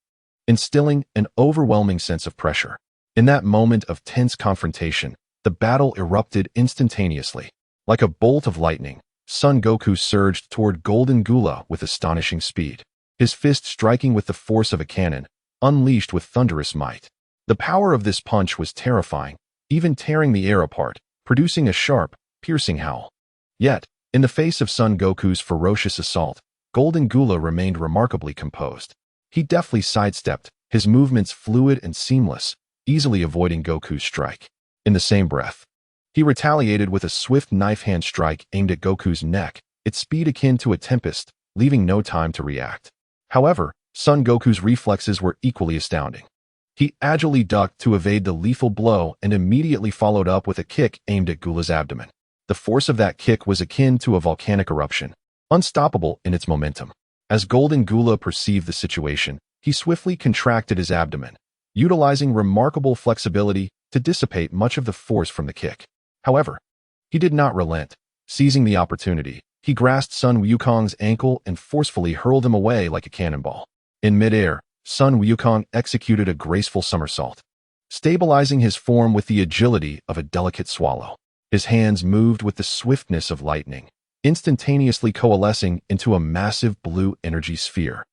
instilling an overwhelming sense of pressure. In that moment of tense confrontation, the battle erupted instantaneously. Like a bolt of lightning, Son Goku surged toward Golden Gula with astonishing speed, his fist striking with the force of a cannon, unleashed with thunderous might. The power of this punch was terrifying, even tearing the air apart, producing a sharp, piercing howl. Yet, in the face of Son Goku's ferocious assault, Golden Gula remained remarkably composed. He deftly sidestepped, his movements fluid and seamless, easily avoiding Goku's strike. In the same breath, he retaliated with a swift knife-hand strike aimed at Goku's neck, its speed akin to a tempest, leaving no time to react. However, Son Goku's reflexes were equally astounding. He agilely ducked to evade the lethal blow and immediately followed up with a kick aimed at Gula's abdomen. The force of that kick was akin to a volcanic eruption, unstoppable in its momentum. As Golden Gula perceived the situation, he swiftly contracted his abdomen, utilizing remarkable flexibility to dissipate much of the force from the kick. However, he did not relent. Seizing the opportunity, he grasped Sun Wukong's ankle and forcefully hurled him away like a cannonball. In midair, Sun Wukong executed a graceful somersault, stabilizing his form with the agility of a delicate swallow. His hands moved with the swiftness of lightning, instantaneously coalescing into a massive blue energy sphere,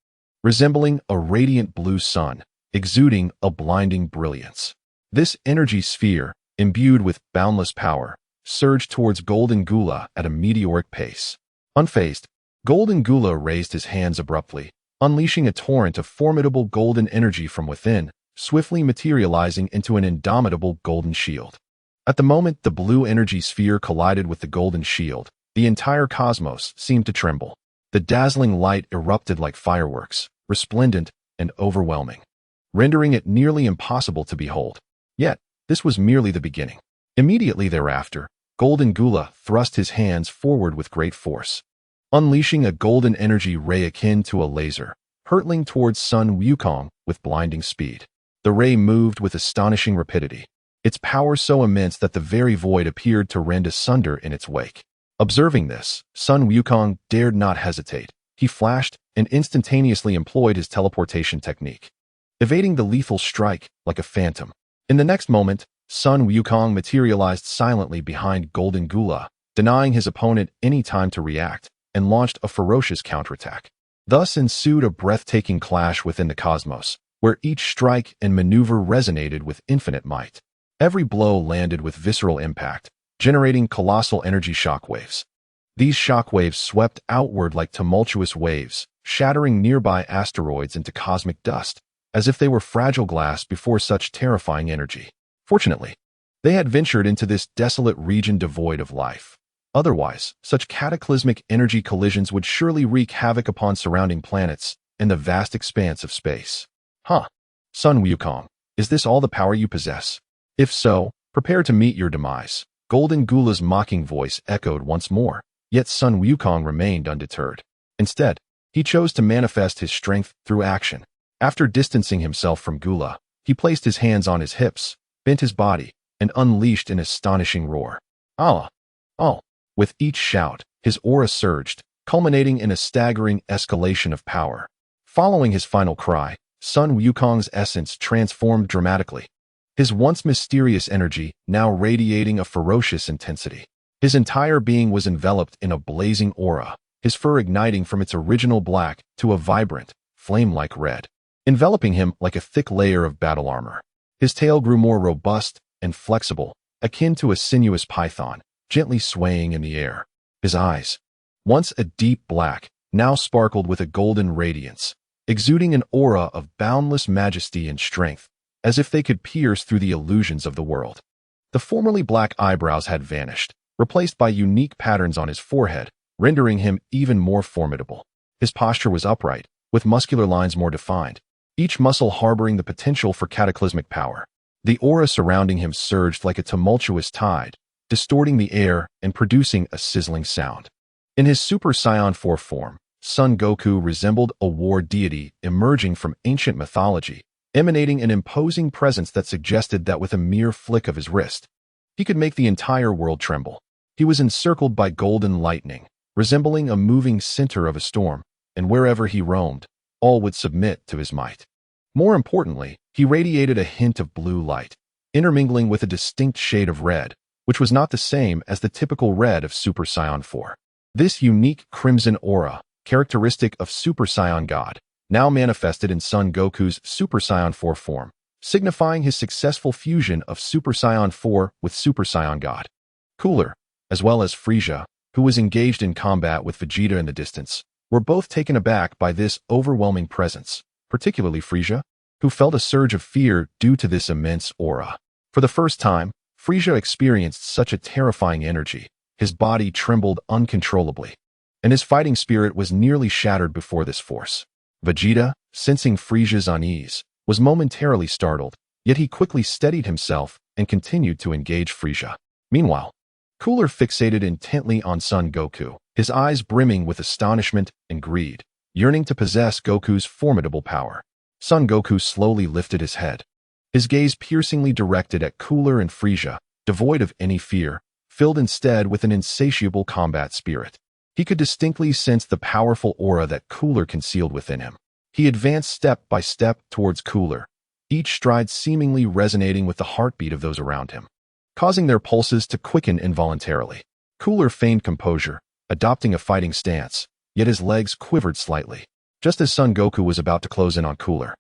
resembling a radiant blue sun, exuding a blinding brilliance. This energy sphere, imbued with boundless power, surged towards Golden Gula at a meteoric pace. Unfazed, Golden Gula raised his hands abruptly, unleashing a torrent of formidable golden energy from within, swiftly materializing into an indomitable golden shield. At the moment the blue energy sphere collided with the golden shield, the entire cosmos seemed to tremble. The dazzling light erupted like fireworks, resplendent and overwhelming, rendering it nearly impossible to behold. Yet, this was merely the beginning. Immediately thereafter, Golden Gula thrust his hands forward with great force, unleashing a golden energy ray akin to a laser, hurtling towards Sun Wukong with blinding speed. The ray moved with astonishing rapidity, its power so immense that the very void appeared to rend asunder in its wake. Observing this, Sun Wukong dared not hesitate. He flashed and instantaneously employed his teleportation technique, evading the lethal strike like a phantom. In the next moment, Sun Wukong materialized silently behind Golden Gula, denying his opponent any time to react, and launched a ferocious counterattack. Thus ensued a breathtaking clash within the cosmos, where each strike and maneuver resonated with infinite might. Every blow landed with visceral impact, generating colossal energy shockwaves. These shockwaves swept outward like tumultuous waves, shattering nearby asteroids into cosmic dust, as if they were fragile glass before such terrifying energy. Fortunately, they had ventured into this desolate region devoid of life. Otherwise, such cataclysmic energy collisions would surely wreak havoc upon surrounding planets and the vast expanse of space. Huh. Sun Wukong, is this all the power you possess? If so, prepare to meet your demise. Golden Gula's mocking voice echoed once more, yet Sun Wukong remained undeterred. Instead, he chose to manifest his strength through action. After distancing himself from Gula, he placed his hands on his hips, bent his body, and unleashed an astonishing roar. Allah! Oh! With each shout, his aura surged, culminating in a staggering escalation of power. Following his final cry, Sun Wukong's essence transformed dramatically, his once mysterious energy now radiating a ferocious intensity. His entire being was enveloped in a blazing aura, his fur igniting from its original black to a vibrant, flame-like red, enveloping him like a thick layer of battle armor. His tail grew more robust and flexible, akin to a sinuous python, gently swaying in the air. His eyes, once a deep black, now sparkled with a golden radiance, exuding an aura of boundless majesty and strength, as if they could pierce through the illusions of the world. The formerly black eyebrows had vanished, replaced by unique patterns on his forehead, rendering him even more formidable. His posture was upright, with muscular lines more defined, each muscle harboring the potential for cataclysmic power. The aura surrounding him surged like a tumultuous tide, distorting the air and producing a sizzling sound. In his Super Saiyan 4 form, Son Goku resembled a war deity emerging from ancient mythology, emanating an imposing presence that suggested that with a mere flick of his wrist, he could make the entire world tremble. He was encircled by golden lightning, resembling a moving center of a storm, and wherever he roamed, all would submit to his might. More importantly, he radiated a hint of blue light, intermingling with a distinct shade of red, which was not the same as the typical red of Super Saiyan 4. This unique crimson aura, characteristic of Super Saiyan God, now manifested in Son Goku's Super Saiyan 4 form, signifying his successful fusion of Super Saiyan 4 with Super Saiyan God. Cooler, as well as Frieza, who was engaged in combat with Vegeta in the distance, were both taken aback by this overwhelming presence, particularly Frieza, who felt a surge of fear due to this immense aura. For the first time, Frieza experienced such a terrifying energy. His body trembled uncontrollably, and his fighting spirit was nearly shattered before this force. Vegeta, sensing Frieza's unease, was momentarily startled, yet he quickly steadied himself and continued to engage Frieza. Meanwhile, Cooler fixated intently on Son Goku, his eyes brimming with astonishment and greed, yearning to possess Goku's formidable power. Son Goku slowly lifted his head, his gaze piercingly directed at Cooler and Frieza, devoid of any fear, filled instead with an insatiable combat spirit. He could distinctly sense the powerful aura that Cooler concealed within him. He advanced step by step towards Cooler, each stride seemingly resonating with the heartbeat of those around him, causing their pulses to quicken involuntarily. Cooler feigned composure, adopting a fighting stance, yet his legs quivered slightly. Just as Son Goku was about to close in on Cooler,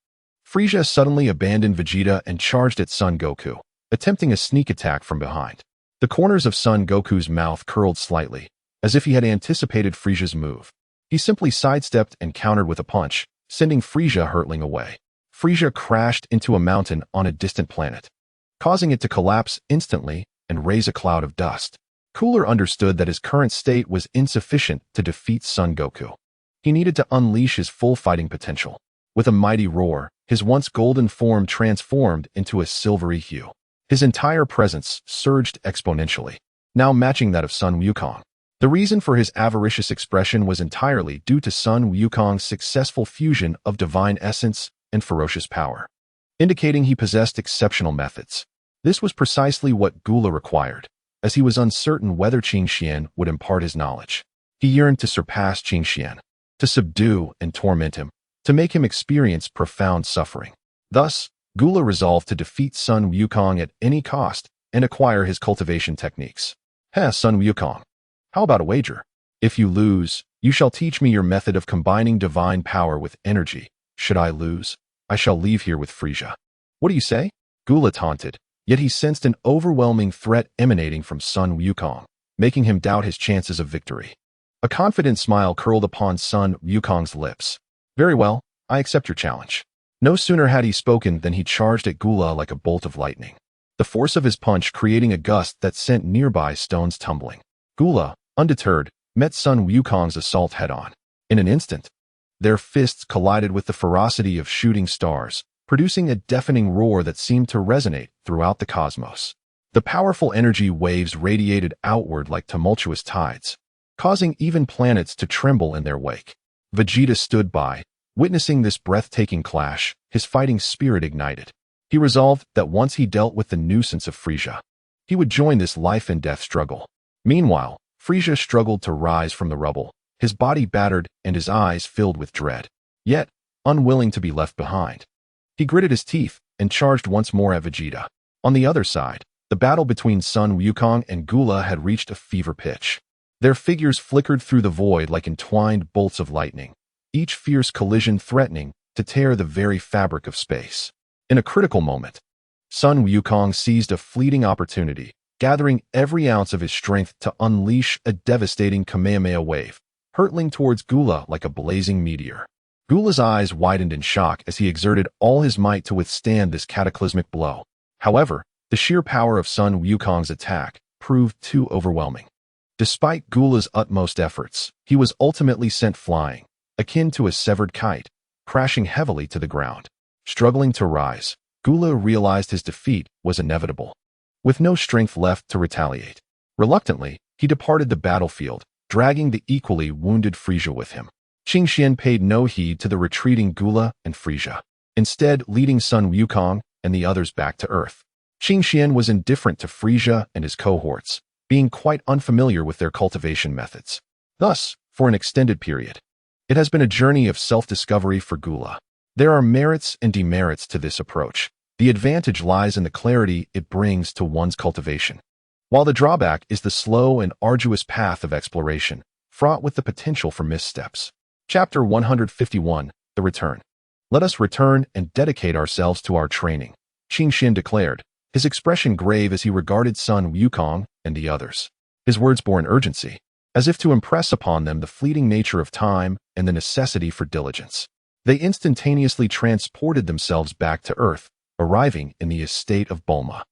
Frieza suddenly abandoned Vegeta and charged at Son Goku, attempting a sneak attack from behind. The corners of Son Goku's mouth curled slightly, as if he had anticipated Frieza's move. He simply sidestepped and countered with a punch, sending Frieza hurtling away. Frieza crashed into a mountain on a distant planet, causing it to collapse instantly and raise a cloud of dust. Cooler understood that his current state was insufficient to defeat Son Goku. He needed to unleash his full fighting potential. With a mighty roar, his once golden form transformed into a silvery hue. His entire presence surged exponentially, now matching that of Sun Wukong. The reason for his avaricious expression was entirely due to Sun Wukong's successful fusion of divine essence and ferocious power, indicating he possessed exceptional methods. This was precisely what Gula required, as he was uncertain whether Qing Xian would impart his knowledge. He yearned to surpass Qing Xian, to subdue and torment him, to make him experience profound suffering. Thus, Gula resolved to defeat Sun Wukong at any cost and acquire his cultivation techniques. Sun Wukong, how about a wager? If you lose, you shall teach me your method of combining divine power with energy. Should I lose, I shall leave here with Frieza. What do you say? Gula taunted, yet he sensed an overwhelming threat emanating from Sun Wukong, making him doubt his chances of victory. A confident smile curled upon Sun Wukong's lips. Very well, I accept your challenge. No sooner had he spoken than he charged at Gula like a bolt of lightning, the force of his punch creating a gust that sent nearby stones tumbling. Gula, undeterred, met Sun Wukong's assault head-on. In an instant, their fists collided with the ferocity of shooting stars, producing a deafening roar that seemed to resonate throughout the cosmos. The powerful energy waves radiated outward like tumultuous tides, causing even planets to tremble in their wake. Vegeta stood by, witnessing this breathtaking clash, his fighting spirit ignited. He resolved that once he dealt with the nuisance of Frieza, he would join this life-and-death struggle. Meanwhile, Frieza struggled to rise from the rubble, his body battered and his eyes filled with dread, yet unwilling to be left behind. He gritted his teeth and charged once more at Vegeta. On the other side, the battle between Sun Wukong and Gula had reached a fever pitch. Their figures flickered through the void like entwined bolts of lightning, each fierce collision threatening to tear the very fabric of space. In a critical moment, Sun Wukong seized a fleeting opportunity, gathering every ounce of his strength to unleash a devastating Kamehameha wave, hurtling towards Gula like a blazing meteor. Gula's eyes widened in shock as he exerted all his might to withstand this cataclysmic blow. However, the sheer power of Sun Wukong's attack proved too overwhelming. Despite Gula's utmost efforts, he was ultimately sent flying, akin to a severed kite, crashing heavily to the ground. Struggling to rise, Gula realized his defeat was inevitable. With no strength left to retaliate, reluctantly, he departed the battlefield, dragging the equally wounded Frieza with him. Qing Xian paid no heed to the retreating Gula and Frieza, instead leading Sun Wukong and the others back to Earth. Qing Xian was indifferent to Frieza and his cohorts, being quite unfamiliar with their cultivation methods. Thus, for an extended period, it has been a journey of self-discovery for Gula. There are merits and demerits to this approach. The advantage lies in the clarity it brings to one's cultivation, while the drawback is the slow and arduous path of exploration, fraught with the potential for missteps. Chapter 151, The Return. Let us return and dedicate ourselves to our training, Qing Xian declared, his expression grave as he regarded Sun Wukong and the others. His words bore an urgency, as if to impress upon them the fleeting nature of time and the necessity for diligence. They instantaneously transported themselves back to Earth, arriving in the estate of Bulma.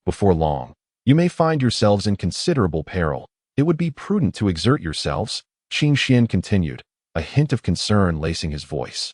Before long, you may find yourselves in considerable peril. It would be prudent to exert yourselves, Qing Xian continued, a hint of concern lacing his voice.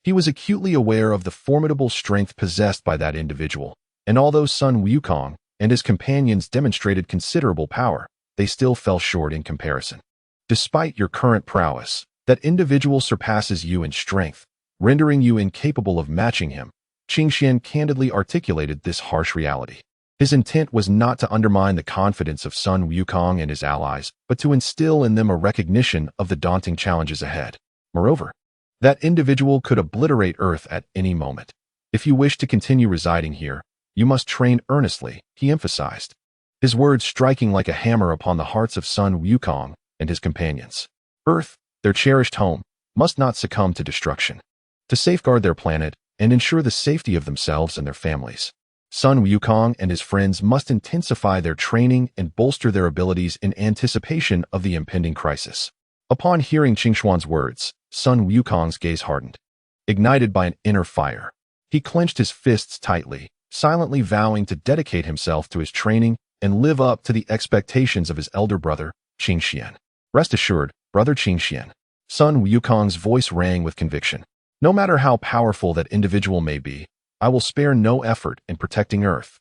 He was acutely aware of the formidable strength possessed by that individual, and although Sun Wukong and his companions demonstrated considerable power, they still fell short in comparison. Despite your current prowess, that individual surpasses you in strength, rendering you incapable of matching him. Qing Xian candidly articulated this harsh reality. His intent was not to undermine the confidence of Sun Wukong and his allies, but to instill in them a recognition of the daunting challenges ahead. Moreover, that individual could obliterate Earth at any moment. If you wish to continue residing here, you must train earnestly, he emphasized, his words striking like a hammer upon the hearts of Sun Wukong and his companions. Earth, their cherished home, must not succumb to destruction. To safeguard their planet and ensure the safety of themselves and their families, Sun Wukong and his friends must intensify their training and bolster their abilities in anticipation of the impending crisis. Upon hearing Qing Xuan's words, Sun Wukong's gaze hardened. Ignited by an inner fire, he clenched his fists tightly, silently vowing to dedicate himself to his training and live up to the expectations of his elder brother, Qing Xian. Rest assured, brother Qing Xian. Sun Wukong's voice rang with conviction. No matter how powerful that individual may be, I will spare no effort in protecting Earth.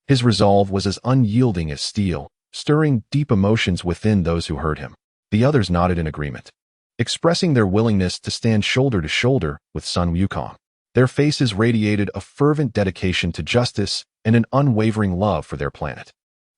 His resolve was as unyielding as steel, stirring deep emotions within those who heard him. The others nodded in agreement, expressing their willingness to stand shoulder to shoulder with Sun Wukong. Their faces radiated a fervent dedication to justice and an unwavering love for their planet.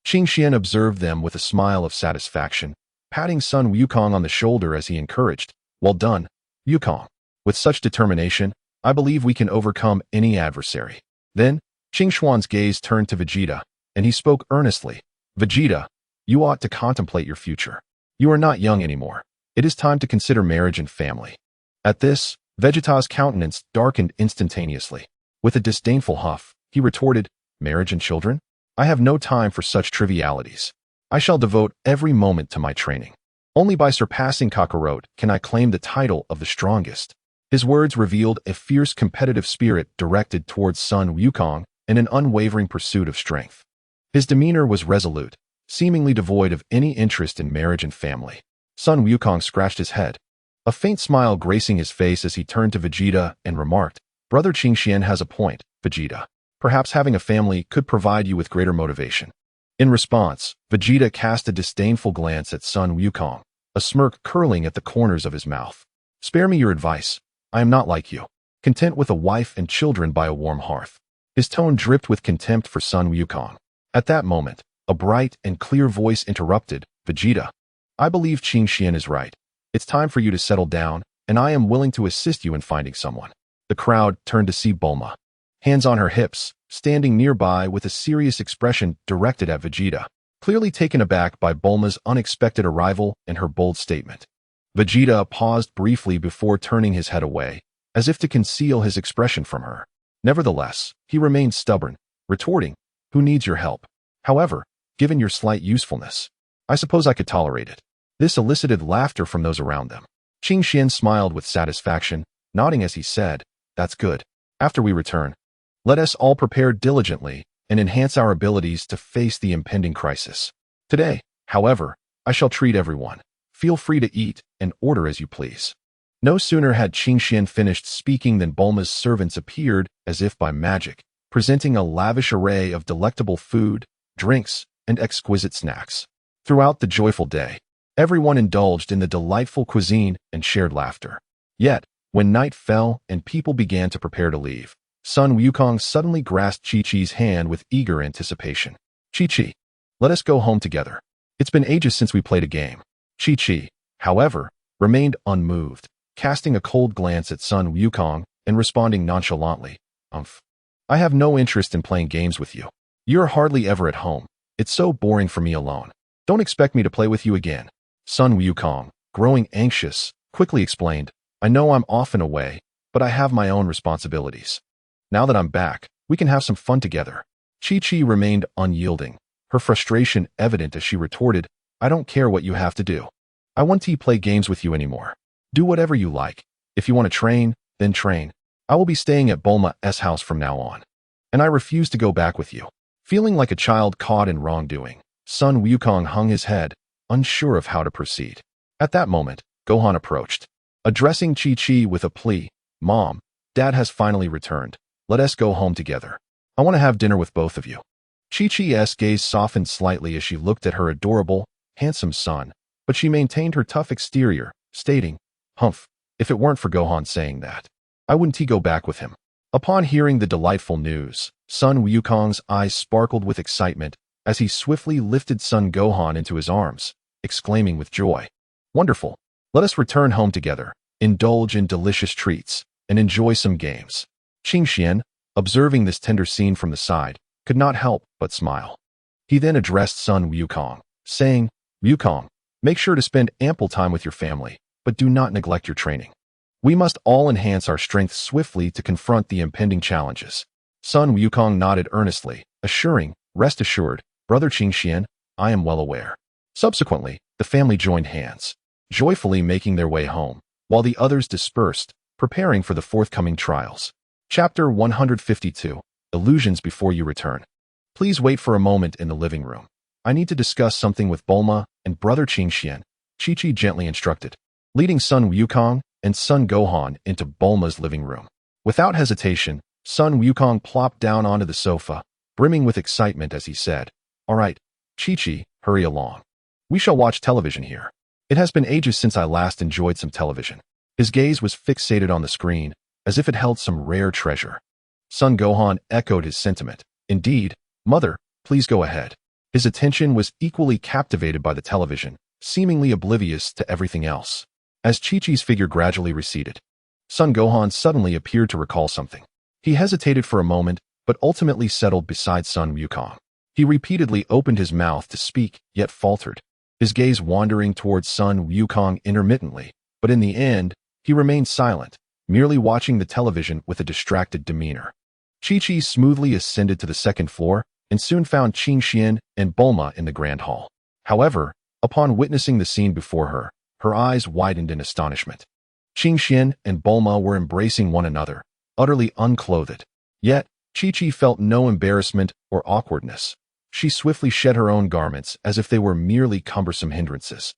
Qing Xian observed them with a smile of satisfaction, patting Sun Wukong on the shoulder as he encouraged, "Well done, Wukong. With such determination, I believe we can overcome any adversary." Then, Qing Xuan's gaze turned to Vegeta, and he spoke earnestly. "Vegeta, you ought to contemplate your future. You are not young anymore. It is time to consider marriage and family." At this, Vegeta's countenance darkened instantaneously. With a disdainful huff, he retorted, "Marriage and children? I have no time for such trivialities. I shall devote every moment to my training. Only by surpassing Kakarot can I claim the title of the strongest." His words revealed a fierce competitive spirit directed towards Sun Wukong and an unwavering pursuit of strength. His demeanor was resolute, seemingly devoid of any interest in marriage and family. Sun Wukong scratched his head, a faint smile gracing his face as he turned to Vegeta and remarked, "Brother Qingxian has a point, Vegeta. Perhaps having a family could provide you with greater motivation." In response, Vegeta cast a disdainful glance at Sun Wukong, a smirk curling at the corners of his mouth. "Spare me your advice. I am not like you, content with a wife and children by a warm hearth." His tone dripped with contempt for Sun Wukong. At that moment, a bright and clear voice interrupted, "Vegeta, I believe Qingxian is right. It's time for you to settle down, and I am willing to assist you in finding someone." The crowd turned to see Bulma, hands on her hips, standing nearby with a serious expression directed at Vegeta, clearly taken aback by Bulma's unexpected arrival and her bold statement. Vegeta paused briefly before turning his head away, as if to conceal his expression from her. Nevertheless, he remained stubborn, retorting, "Who needs your help? However, given your slight usefulness, I suppose I could tolerate it." This elicited laughter from those around them. Qingxian smiled with satisfaction, nodding as he said, "That's good. After we return, let us all prepare diligently and enhance our abilities to face the impending crisis. Today, however, I shall treat everyone. Feel free to eat and order as you please." No sooner had Qingxian finished speaking than Bulma's servants appeared as if by magic, presenting a lavish array of delectable food, drinks, and exquisite snacks. Throughout the joyful day, everyone indulged in the delightful cuisine and shared laughter. Yet, when night fell and people began to prepare to leave, Sun Wukong suddenly grasped Chi-Chi's hand with eager anticipation. "Chi-Chi, let us go home together. It's been ages since we played a game." Chi-Chi, however, remained unmoved, casting a cold glance at Sun Wukong and responding nonchalantly, "I have no interest in playing games with you. You're hardly ever at home. It's so boring for me alone. Don't expect me to play with you again." Sun Wukong, growing anxious, quickly explained, "I know I'm often away, but I have my own responsibilities. Now that I'm back, we can have some fun together." Chi-Chi remained unyielding, her frustration evident as she retorted, "I don't care what you have to do. I won't play games with you anymore. Do whatever you like. If you want to train, then train. I will be staying at Bulma's house from now on. And I refuse to go back with you." Feeling like a child caught in wrongdoing, Sun Wukong hung his head, unsure of how to proceed. At that moment, Gohan approached, addressing Chi-Chi with a plea, "Mom, Dad has finally returned. Let us go home together. I want to have dinner with both of you." Chi-Chi's gaze softened slightly as she looked at her adorable, handsome son, but she maintained her tough exterior, stating, "Humph, if it weren't for Gohan saying that, I wouldn't go back with him." Upon hearing the delightful news, Sun Wukong's eyes sparkled with excitement as he swiftly lifted Son Gohan into his arms, exclaiming with joy, "Wonderful! Let us return home together, indulge in delicious treats, and enjoy some games." Qingxian, observing this tender scene from the side, could not help but smile. He then addressed Sun Wukong, saying, "Wukong, make sure to spend ample time with your family, but do not neglect your training. We must all enhance our strength swiftly to confront the impending challenges." Sun Wukong nodded earnestly, assuring, "Rest assured, Brother Qingxian, I am well aware." Subsequently, the family joined hands, joyfully making their way home, while the others dispersed, preparing for the forthcoming trials. Chapter 152, Illusions Before You Return. "Please wait for a moment in the living room. I need to discuss something with Bulma and Brother Qingxian," Chi-Chi gently instructed, leading Sun Wukong and Son Gohan into Bulma's living room. Without hesitation, Sun Wukong plopped down onto the sofa, brimming with excitement as he said, "All right, Chi-Chi, hurry along. We shall watch television here. It has been ages since I last enjoyed some television." His gaze was fixated on the screen, as if it held some rare treasure. Son Gohan echoed his sentiment. "Indeed, Mother, please go ahead." His attention was equally captivated by the television, seemingly oblivious to everything else. As Chi-Chi's figure gradually receded, Son Gohan suddenly appeared to recall something. He hesitated for a moment, but ultimately settled beside Sun Wukong. He repeatedly opened his mouth to speak, yet faltered, his gaze wandering towards Sun Wukong intermittently, but in the end, he remained silent, merely watching the television with a distracted demeanor. Chi-Chi smoothly ascended to the second floor and soon found Qingxian and Bulma in the grand hall. However, upon witnessing the scene before her, her eyes widened in astonishment. Qingxian and Bulma were embracing one another, utterly unclothed. Yet, Chi-Chi felt no embarrassment or awkwardness. She swiftly shed her own garments as if they were merely cumbersome hindrances.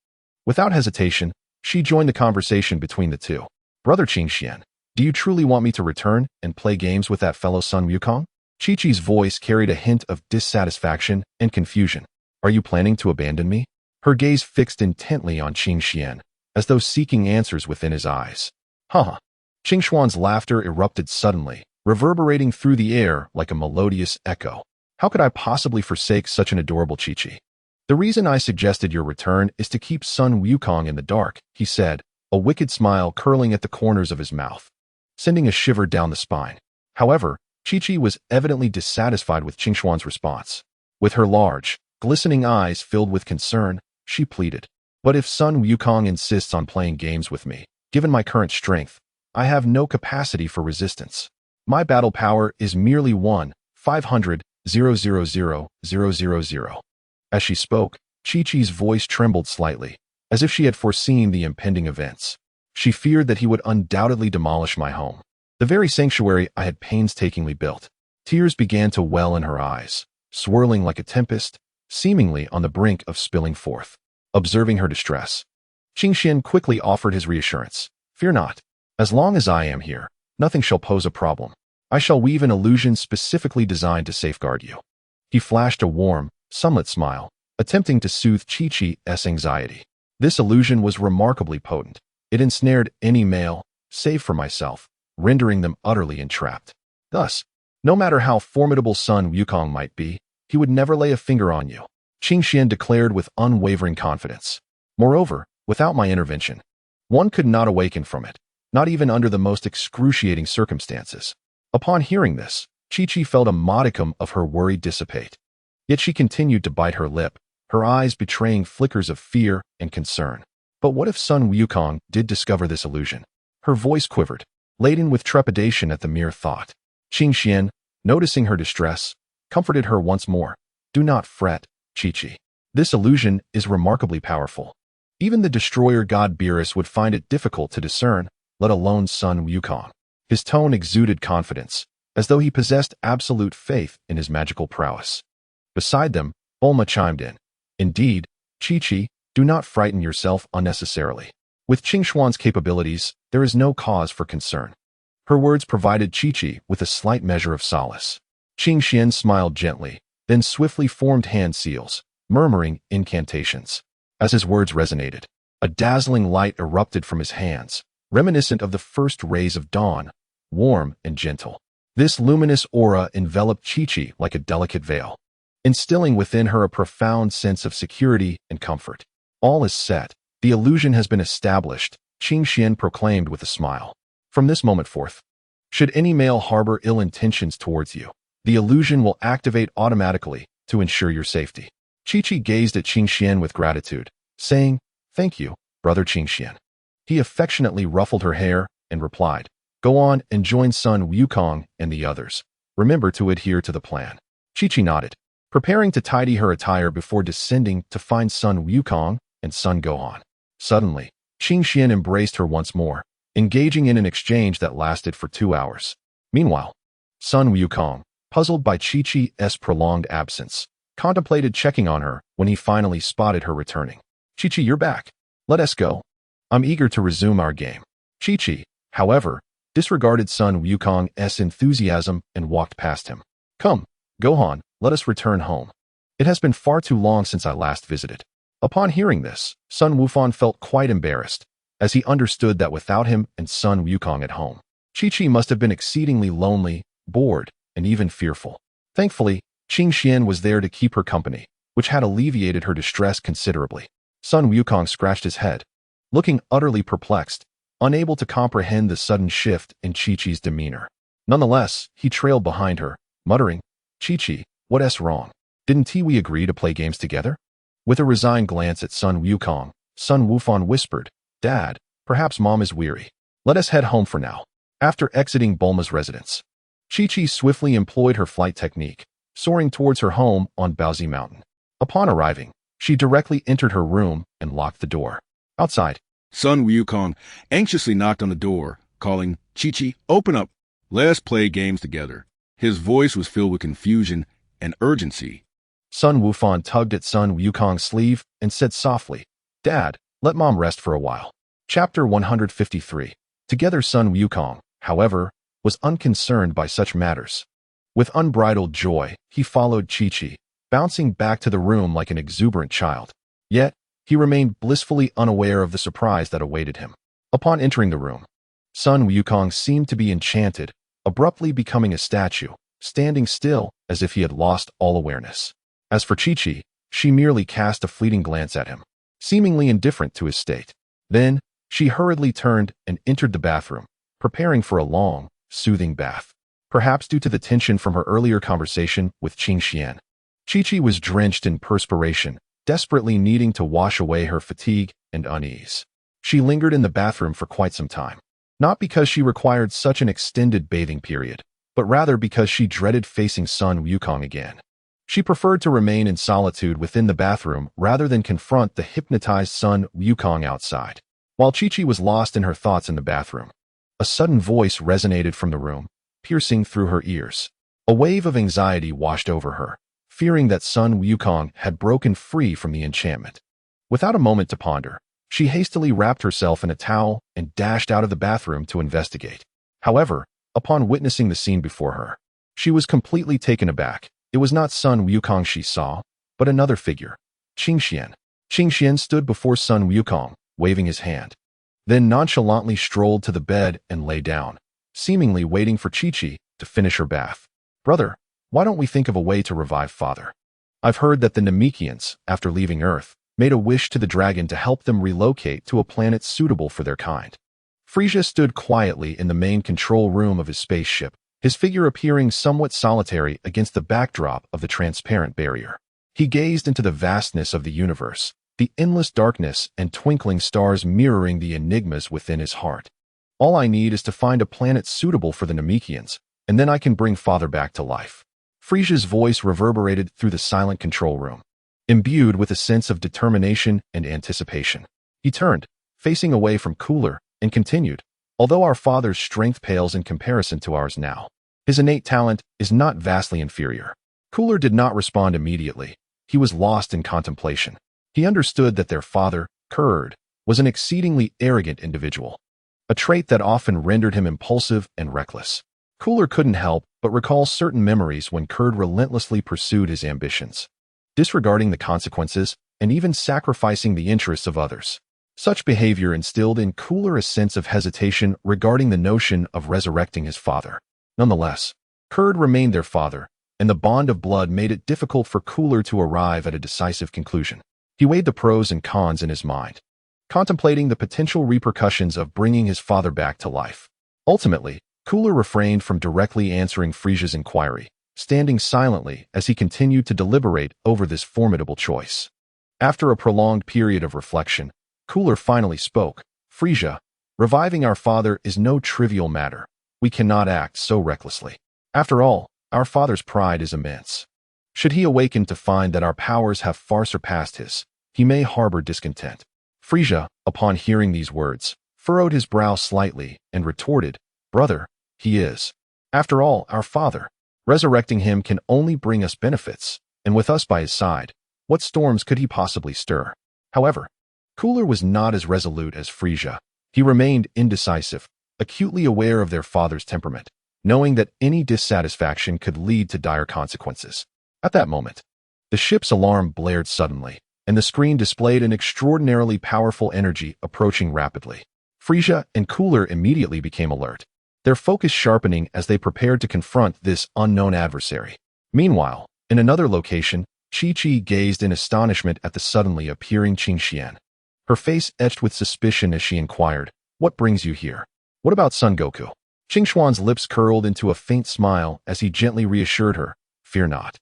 Without hesitation, she joined the conversation between the two. Brother Qingxian, do you truly want me to return and play games with that fellow Sun Wukong? Chi-Chi's voice carried a hint of dissatisfaction and confusion. Are you planning to abandon me? Her gaze fixed intently on Qingxian, as though seeking answers within his eyes. Haha. Qingxuan's laughter erupted suddenly, reverberating through the air like a melodious echo. How could I possibly forsake such an adorable Chi-Chi? The reason I suggested your return is to keep Sun Wukong in the dark, he said, a wicked smile curling at the corners of his mouth, sending a shiver down the spine. However, Chi-Chi was evidently dissatisfied with Qingxuan's response. With her large, glistening eyes filled with concern, she pleaded. But if Sun Wukong insists on playing games with me, given my current strength, I have no capacity for resistance. My battle power is merely 1-500-000-000. As she spoke, Chi-Chi's voice trembled slightly, as if she had foreseen the impending events. She feared that he would undoubtedly demolish my home, the very sanctuary I had painstakingly built. Tears began to well in her eyes, swirling like a tempest, seemingly on the brink of spilling forth. Observing her distress, Qingxian quickly offered his reassurance. Fear not. As long as I am here, nothing shall pose a problem. I shall weave an illusion specifically designed to safeguard you. He flashed a warm, sunlit smile, attempting to soothe Chi-Chi's anxiety. This illusion was remarkably potent. It ensnared any male, save for myself, rendering them utterly entrapped. Thus, no matter how formidable Sun Wukong might be, he would never lay a finger on you, Qingxian declared with unwavering confidence. Moreover, without my intervention, one could not awaken from it, not even under the most excruciating circumstances. Upon hearing this, Chi-Chi felt a modicum of her worry dissipate. Yet she continued to bite her lip, her eyes betraying flickers of fear and concern. But what if Sun Wukong did discover this illusion? Her voice quivered, laden with trepidation at the mere thought. Qingxian, noticing her distress, comforted her once more. Do not fret, Chi-Chi. This illusion is remarkably powerful. Even the destroyer god Beerus would find it difficult to discern, let alone Sun Wukong. His tone exuded confidence, as though he possessed absolute faith in his magical prowess. Beside them, Bulma chimed in. Indeed, Chi-Chi, do not frighten yourself unnecessarily. With Qingxuan's capabilities, there is no cause for concern. Her words provided Chi-Chi with a slight measure of solace. Qingxian smiled gently, then swiftly formed hand seals, murmuring incantations. As his words resonated, a dazzling light erupted from his hands, reminiscent of the first rays of dawn, warm and gentle. This luminous aura enveloped Chi-Chi like a delicate veil, instilling within her a profound sense of security and comfort. All is set. The illusion has been established, Qingxian proclaimed with a smile. From this moment forth, should any male harbor ill intentions towards you, the illusion will activate automatically to ensure your safety. Chi-Chi gazed at Qingxian with gratitude, saying, Thank you, brother Qingxian. He affectionately ruffled her hair and replied, Go on and join Sun Wukong and the others. Remember to adhere to the plan. Chi-Chi nodded, preparing to tidy her attire before descending to find Sun Wukong and Sun Gohan. Suddenly, Qingxian embraced her once more, engaging in an exchange that lasted for 2 hours. Meanwhile, Sun Wukong, puzzled by Chi-Chi's prolonged absence, contemplated checking on her when he finally spotted her returning. Chi-Chi, you're back. Let us go. I'm eager to resume our game. Chi-Chi, however, disregarded Sun Wukong's enthusiasm and walked past him. Come, Gohan, let us return home. It has been far too long since I last visited. Upon hearing this, Sun Wufan felt quite embarrassed, as he understood that without him and Sun Wukong at home, Chi-Chi must have been exceedingly lonely, bored, and even fearful. Thankfully, Qingxian was there to keep her company, which had alleviated her distress considerably. Sun Wukong scratched his head, looking utterly perplexed, unable to comprehend the sudden shift in Chi-Chi's demeanor. Nonetheless, he trailed behind her, muttering, Chi-Chi, what's wrong? Didn't we agree to play games together? With a resigned glance at Sun Wukong, Sun Wufan whispered, Dad, perhaps Mom is weary. Let us head home for now. After exiting Bulma's residence, Chi-Chi swiftly employed her flight technique, soaring towards her home on Baozi Mountain. Upon arriving, she directly entered her room and locked the door. Outside, Son Wukong anxiously knocked on the door, calling, "Chi-Chi, open up. Let us play games together." His voice was filled with confusion and urgency. Sun Wufan tugged at Sun Wukong's sleeve and said softly, "Dad, let Mom rest for a while." Chapter 153. Together Sun Wukong, however, was unconcerned by such matters. With unbridled joy, he followed Chi-Chi, bouncing back to the room like an exuberant child. Yet, he remained blissfully unaware of the surprise that awaited him. Upon entering the room, Sun Wukong seemed to be enchanted, abruptly becoming a statue, standing still as if he had lost all awareness. As for Chi-Chi, she merely cast a fleeting glance at him, seemingly indifferent to his state. Then, she hurriedly turned and entered the bathroom, preparing for a long, soothing bath. Perhaps due to the tension from her earlier conversation with Qing Xian, Chi-Chi was drenched in perspiration, desperately needing to wash away her fatigue and unease. She lingered in the bathroom for quite some time, not because she required such an extended bathing period, but rather because she dreaded facing Sun Wukong again. She preferred to remain in solitude within the bathroom rather than confront the hypnotized Sun Wukong outside. While Chi-Chi was lost in her thoughts in the bathroom, a sudden voice resonated from the room, piercing through her ears. A wave of anxiety washed over her, fearing that Sun Wukong had broken free from the enchantment. Without a moment to ponder, she hastily wrapped herself in a towel and dashed out of the bathroom to investigate. However, upon witnessing the scene before her, she was completely taken aback. It was not Sun Wukong she saw, but another figure, Qing Xian. Qing Xian stood before Sun Wukong, waving his hand, then nonchalantly strolled to the bed and lay down, seemingly waiting for Chi-Chi to finish her bath. "Brother, why don't we think of a way to revive Father? I've heard that the Namekians, after leaving Earth, made a wish to the dragon to help them relocate to a planet suitable for their kind." Frisia stood quietly in the main control room of his spaceship, his figure appearing somewhat solitary against the backdrop of the transparent barrier. He gazed into the vastness of the universe, the endless darkness and twinkling stars mirroring the enigmas within his heart. "All I need is to find a planet suitable for the Namekians, and then I can bring Father back to life." Frisia's voice reverberated through the silent control room, imbued with a sense of determination and anticipation. He turned, facing away from Cooler, and continued, "Although our father's strength pales in comparison to ours now, his innate talent is not vastly inferior." Cooler did not respond immediately. He was lost in contemplation. He understood that their father, Kurd, was an exceedingly arrogant individual, a trait that often rendered him impulsive and reckless. Cooler couldn't help but recall certain memories when Kurd relentlessly pursued his ambitions, disregarding the consequences and even sacrificing the interests of others. Such behavior instilled in Cooler a sense of hesitation regarding the notion of resurrecting his father. Nonetheless, Kurd remained their father, and the bond of blood made it difficult for Cooler to arrive at a decisive conclusion. He weighed the pros and cons in his mind, contemplating the potential repercussions of bringing his father back to life. Ultimately, Cooler refrained from directly answering Frisia's inquiry, standing silently as he continued to deliberate over this formidable choice. After a prolonged period of reflection, Cooler finally spoke. "Frisia, reviving our father is no trivial matter. We cannot act so recklessly. After all, our father's pride is immense. Should he awaken to find that our powers have far surpassed his, he may harbor discontent." Frisia, upon hearing these words, furrowed his brow slightly and retorted, "Brother, he is, after all, our father. Resurrecting him can only bring us benefits, and with us by his side, what storms could he possibly stir?" However, Cooler was not as resolute as Frisia. He remained indecisive, acutely aware of their father's temperament, knowing that any dissatisfaction could lead to dire consequences. At that moment, the ship's alarm blared suddenly, and the screen displayed an extraordinarily powerful energy approaching rapidly. Frisia and Cooler immediately became alert, their focus sharpening as they prepared to confront this unknown adversary. Meanwhile, in another location, Chi-Chi gazed in astonishment at the suddenly appearing Qing Xian, her face etched with suspicion as she inquired, "What brings you here? What about Son Goku?" Qing Xuan's lips curled into a faint smile as he gently reassured her, "Fear not.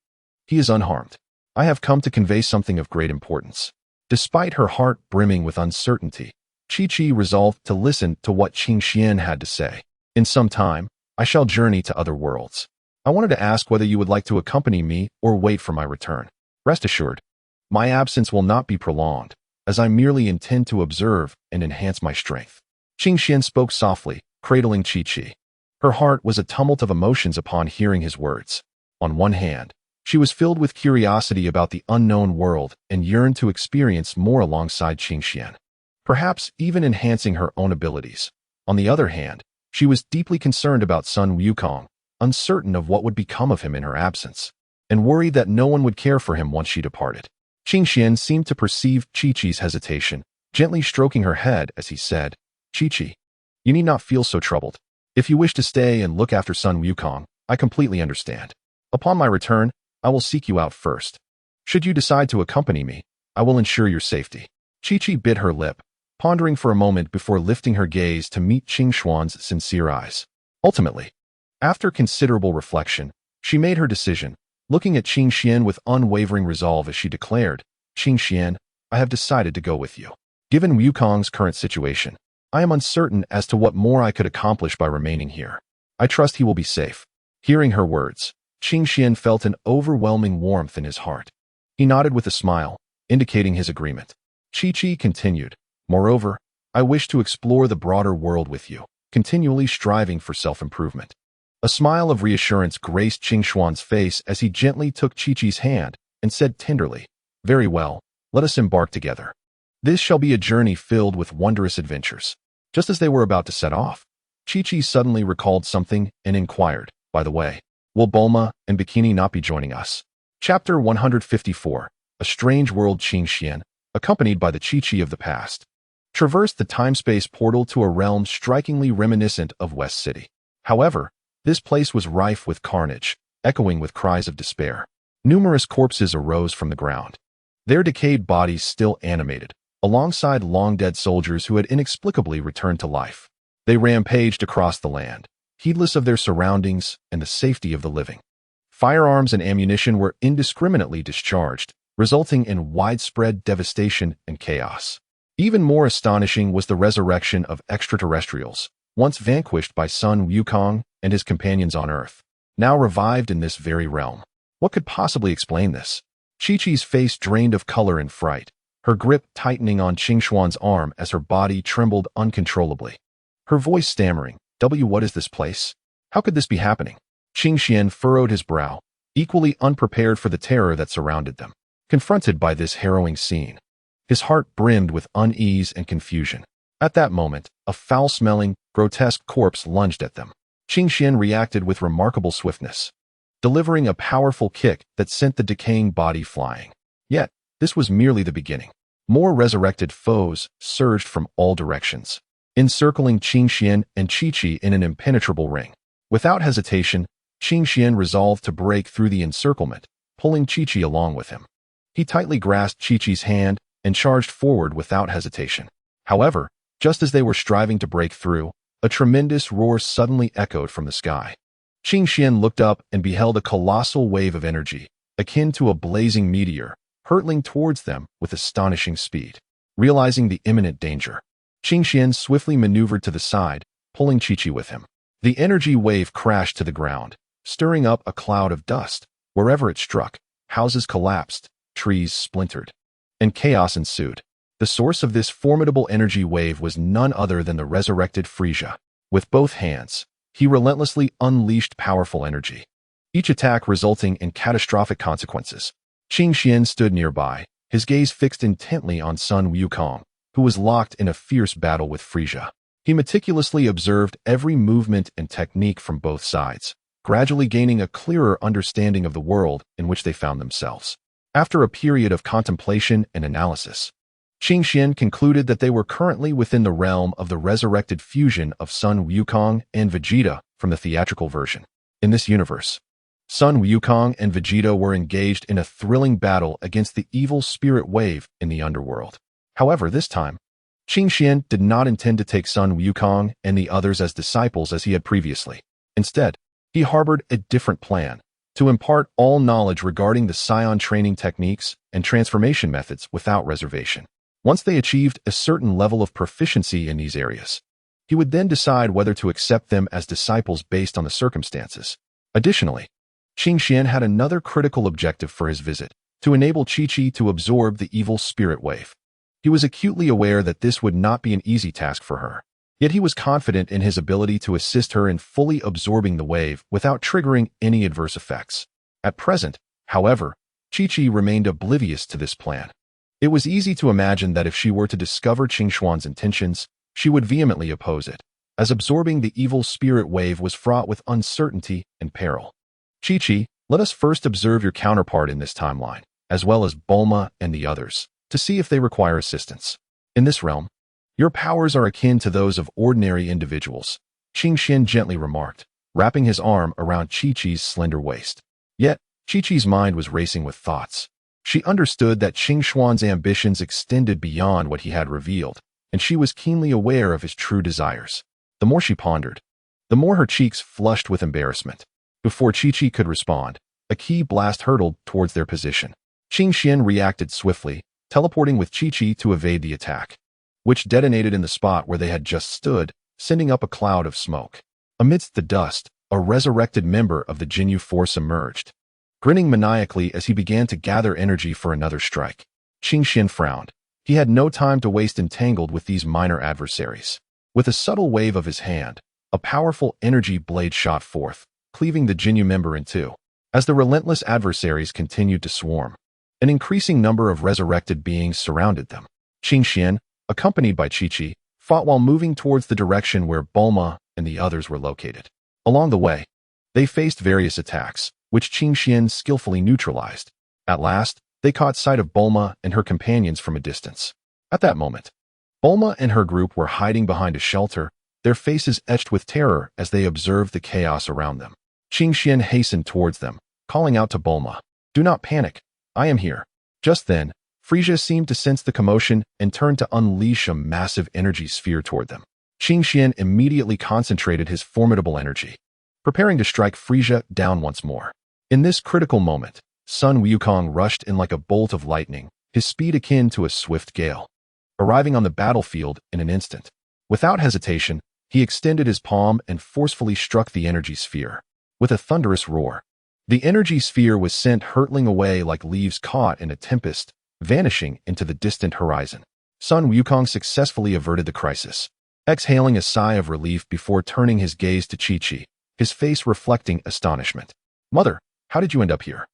He is unharmed. I have come to convey something of great importance." Despite her heart brimming with uncertainty, Chi-Chi resolved to listen to what Qing Xian had to say. "In some time, I shall journey to other worlds. I wanted to ask whether you would like to accompany me or wait for my return. Rest assured, my absence will not be prolonged, as I merely intend to observe and enhance my strength. Qing Xian spoke softly, cradling Chi-Chi. Her heart was a tumult of emotions upon hearing his words. On one hand, she was filled with curiosity about the unknown world and yearned to experience more alongside Qing Xian, perhaps even enhancing her own abilities. On the other hand, she was deeply concerned about son Wukong, uncertain of what would become of him in her absence, and worried that no one would care for him once she departed. Qing Xian seemed to perceive Chi-Chi's hesitation, gently stroking her head as he said, "Chi-Chi, you need not feel so troubled. If you wish to stay and look after son Wukong, I completely understand. Upon my return, I will seek you out first. Should you decide to accompany me, I will ensure your safety." Chi-Chi bit her lip, pondering for a moment before lifting her gaze to meet Qing Xuan's sincere eyes. Ultimately, after considerable reflection, she made her decision, looking at Qing Xian with unwavering resolve as she declared, "Qing Xian, I have decided to go with you. Given Wukong's current situation, I am uncertain as to what more I could accomplish by remaining here. I trust he will be safe." Hearing her words, Qing Xian felt an overwhelming warmth in his heart. He nodded with a smile, indicating his agreement. Chi-Chi continued, "Moreover, I wish to explore the broader world with you, continually striving for self-improvement." A smile of reassurance graced Qing Xuan's face as he gently took Chi-Chi's hand and said tenderly, "Very well, let us embark together. This shall be a journey filled with wondrous adventures." Just as they were about to set off, Chi-Chi suddenly recalled something and inquired, "By the way, will Bulma and Bikini not be joining us?" Chapter 154, A Strange World. Qing Xian, accompanied by the Chi-Chi of the past, traversed the time-space portal to a realm strikingly reminiscent of West City. However, this place was rife with carnage, echoing with cries of despair. Numerous corpses arose from the ground, their decayed bodies still animated, alongside long-dead soldiers who had inexplicably returned to life. They rampaged across the land, heedless of their surroundings and the safety of the living. Firearms and ammunition were indiscriminately discharged, resulting in widespread devastation and chaos. Even more astonishing was the resurrection of extraterrestrials, once vanquished by son Wukong and his companions on Earth, now revived in this very realm. What could possibly explain this? Chi-Chi's face drained of color in fright, her grip tightening on Qing Xuan's arm as her body trembled uncontrollably. Her voice stammering, What is this place? How could this be happening?" Qing Xian furrowed his brow, equally unprepared for the terror that surrounded them. Confronted by this harrowing scene, his heart brimmed with unease and confusion. At that moment, a foul-smelling, grotesque corpse lunged at them. Qing Xian reacted with remarkable swiftness, delivering a powerful kick that sent the decaying body flying. Yet, this was merely the beginning. More resurrected foes surged from all directions, encircling Qing Xian and Chi-Chi in an impenetrable ring. Without hesitation, Qing Xian resolved to break through the encirclement, pulling Chi-Chi along with him. He tightly grasped Chi-Chi's hand and charged forward without hesitation. However, just as they were striving to break through, a tremendous roar suddenly echoed from the sky. Qing Xian looked up and beheld a colossal wave of energy, akin to a blazing meteor, hurtling towards them with astonishing speed. Realizing the imminent danger, Qing Xian swiftly maneuvered to the side, pulling Chi-Chi with him. The energy wave crashed to the ground, stirring up a cloud of dust. Wherever it struck, houses collapsed, trees splintered, and chaos ensued. The source of this formidable energy wave was none other than the resurrected Frieza. With both hands, he relentlessly unleashed powerful energy, each attack resulting in catastrophic consequences. Qing Xian stood nearby, his gaze fixed intently on son Wukong, who was locked in a fierce battle with Frieza. He meticulously observed every movement and technique from both sides, gradually gaining a clearer understanding of the world in which they found themselves. After a period of contemplation and analysis, Qing Xian concluded that they were currently within the realm of the resurrected fusion of son Wukong and Vegeta from the theatrical version. In this universe, son Wukong and Vegeta were engaged in a thrilling battle against the evil spirit wave in the underworld. However, this time, Qing Xian did not intend to take son Wukong and the others as disciples as he had previously. Instead, he harbored a different plan: to impart all knowledge regarding the Saiyan training techniques and transformation methods without reservation. Once they achieved a certain level of proficiency in these areas, he would then decide whether to accept them as disciples based on the circumstances. Additionally, Qing Xian had another critical objective for his visit: to enable Chi-Chi to absorb the evil spirit wave. He was acutely aware that this would not be an easy task for her. Yet he was confident in his ability to assist her in fully absorbing the wave without triggering any adverse effects. At present, however, Chi-Chi remained oblivious to this plan. It was easy to imagine that if she were to discover Qingxuan's intentions, she would vehemently oppose it, as absorbing the evil spirit wave was fraught with uncertainty and peril. Chi-Chi, let us first observe your counterpart in this timeline, as well as Bulma and the others, to see if they require assistance. In this realm, your powers are akin to those of ordinary individuals, Qingxian gently remarked, wrapping his arm around Chi-Chi's slender waist. Yet, Chi-Chi's mind was racing with thoughts. She understood that Qingxuan's ambitions extended beyond what he had revealed, and she was keenly aware of his true desires. The more she pondered, the more her cheeks flushed with embarrassment. Before Chi-Chi could respond, a ki blast hurtled towards their position. Qingxian reacted swiftly, teleporting with Chi-Chi to evade the attack, which detonated in the spot where they had just stood, sending up a cloud of smoke. Amidst the dust, a resurrected member of the Jinyu force emerged, grinning maniacally as he began to gather energy for another strike. Qingxian frowned. He had no time to waste entangled with these minor adversaries. With a subtle wave of his hand, a powerful energy blade shot forth, cleaving the Jinyu member in two. As the relentless adversaries continued to swarm, an increasing number of resurrected beings surrounded them. Qingxian, accompanied by Chi-Chi, fought while moving towards the direction where Bulma and the others were located. Along the way, they faced various attacks, which Qingxian skillfully neutralized. At last, they caught sight of Bulma and her companions from a distance. At that moment, Bulma and her group were hiding behind a shelter, their faces etched with terror as they observed the chaos around them. Qingxian hastened towards them, calling out to Bulma, "Do not panic, I am here." Just then, Frisia seemed to sense the commotion and turned to unleash a massive energy sphere toward them. Qingxian immediately concentrated his formidable energy, preparing to strike Frisia down once more. In this critical moment, Sun Wukong rushed in like a bolt of lightning, his speed akin to a swift gale, arriving on the battlefield in an instant. Without hesitation, he extended his palm and forcefully struck the energy sphere. With a thunderous roar, the energy sphere was sent hurtling away like leaves caught in a tempest, vanishing into the distant horizon. Sun Wukong successfully averted the crisis, exhaling a sigh of relief before turning his gaze to Chi-Chi, his face reflecting astonishment. "Mother, how did you end up here?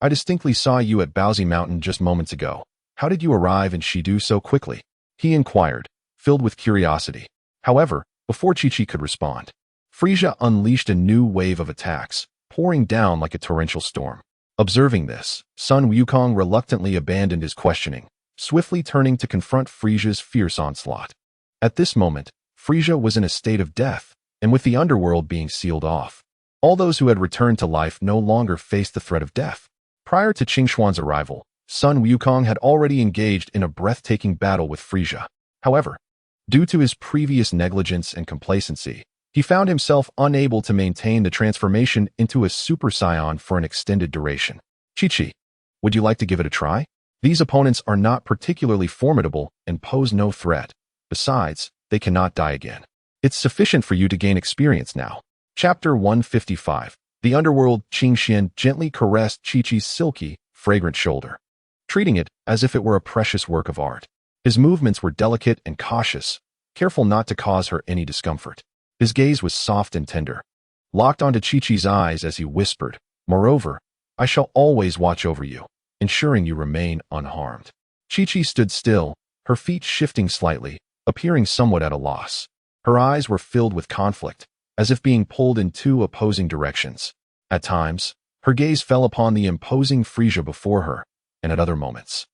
I distinctly saw you at Baozi Mountain just moments ago. How did you arrive in Shidu so quickly?" he inquired, filled with curiosity. However, before Chi-Chi could respond, Frisia unleashed a new wave of attacks, pouring down like a torrential storm. Observing this, Sun Wukong reluctantly abandoned his questioning, swiftly turning to confront Frisia's fierce onslaught. At this moment, Frisia was in a state of death, and with the underworld being sealed off, all those who had returned to life no longer faced the threat of death. Prior to Qingxuan's arrival, Sun Wukong had already engaged in a breathtaking battle with Frisia. However, due to his previous negligence and complacency, he found himself unable to maintain the transformation into a Super Saiyan for an extended duration. Chi-Chi, would you like to give it a try? These opponents are not particularly formidable and pose no threat. Besides, they cannot die again. It's sufficient for you to gain experience now. Chapter 155. The Underworld. Qingxian gently caressed Chi-Chi's silky, fragrant shoulder, treating it as if it were a precious work of art. His movements were delicate and cautious, careful not to cause her any discomfort. His gaze was soft and tender, locked onto Chi-Chi's eyes as he whispered, "Moreover, I shall always watch over you, ensuring you remain unharmed." Chi-Chi stood still, her feet shifting slightly, appearing somewhat at a loss. Her eyes were filled with conflict, as if being pulled in two opposing directions. At times, her gaze fell upon the imposing Frisia before her, and at other moments,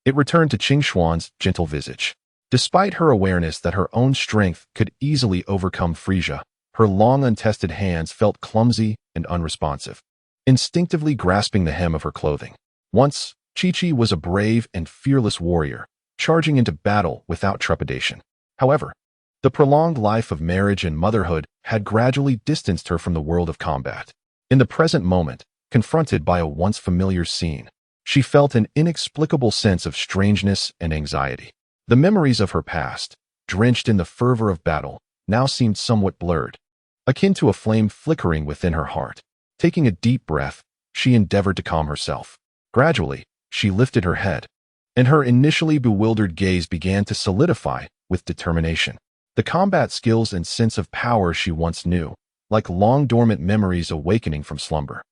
it returned to Qingxuan's gentle visage. Despite her awareness that her own strength could easily overcome Frisia, her long untested hands felt clumsy and unresponsive, instinctively grasping the hem of her clothing. Once, Chi-Chi was a brave and fearless warrior, charging into battle without trepidation. However, the prolonged life of marriage and motherhood had gradually distanced her from the world of combat. In the present moment, confronted by a once familiar scene, she felt an inexplicable sense of strangeness and anxiety. The memories of her past, drenched in the fervor of battle, now seemed somewhat blurred, akin to a flame flickering within her heart. Taking a deep breath, she endeavored to calm herself. Gradually, she lifted her head, and her initially bewildered gaze began to solidify with determination. The combat skills and sense of power she once knew, like long-dormant memories awakening from slumber,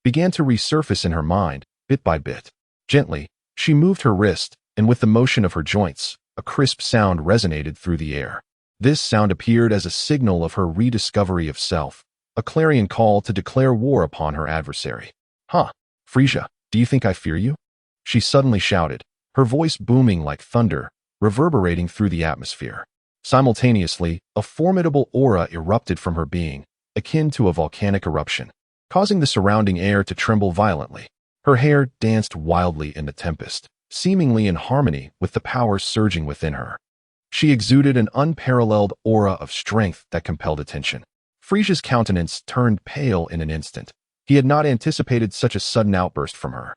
began to resurface in her mind, bit by bit. Gently, she moved her wrist, and with the motion of her joints, a crisp sound resonated through the air. This sound appeared as a signal of her rediscovery of self, a clarion call to declare war upon her adversary. "Huh, Frisia, do you think I fear you?" she suddenly shouted, her voice booming like thunder, reverberating through the atmosphere. Simultaneously, a formidable aura erupted from her being, akin to a volcanic eruption, causing the surrounding air to tremble violently. Her hair danced wildly in the tempest, seemingly in harmony with the power surging within her. She exuded an unparalleled aura of strength that compelled attention. Frisia's countenance turned pale in an instant. He had not anticipated such a sudden outburst from her.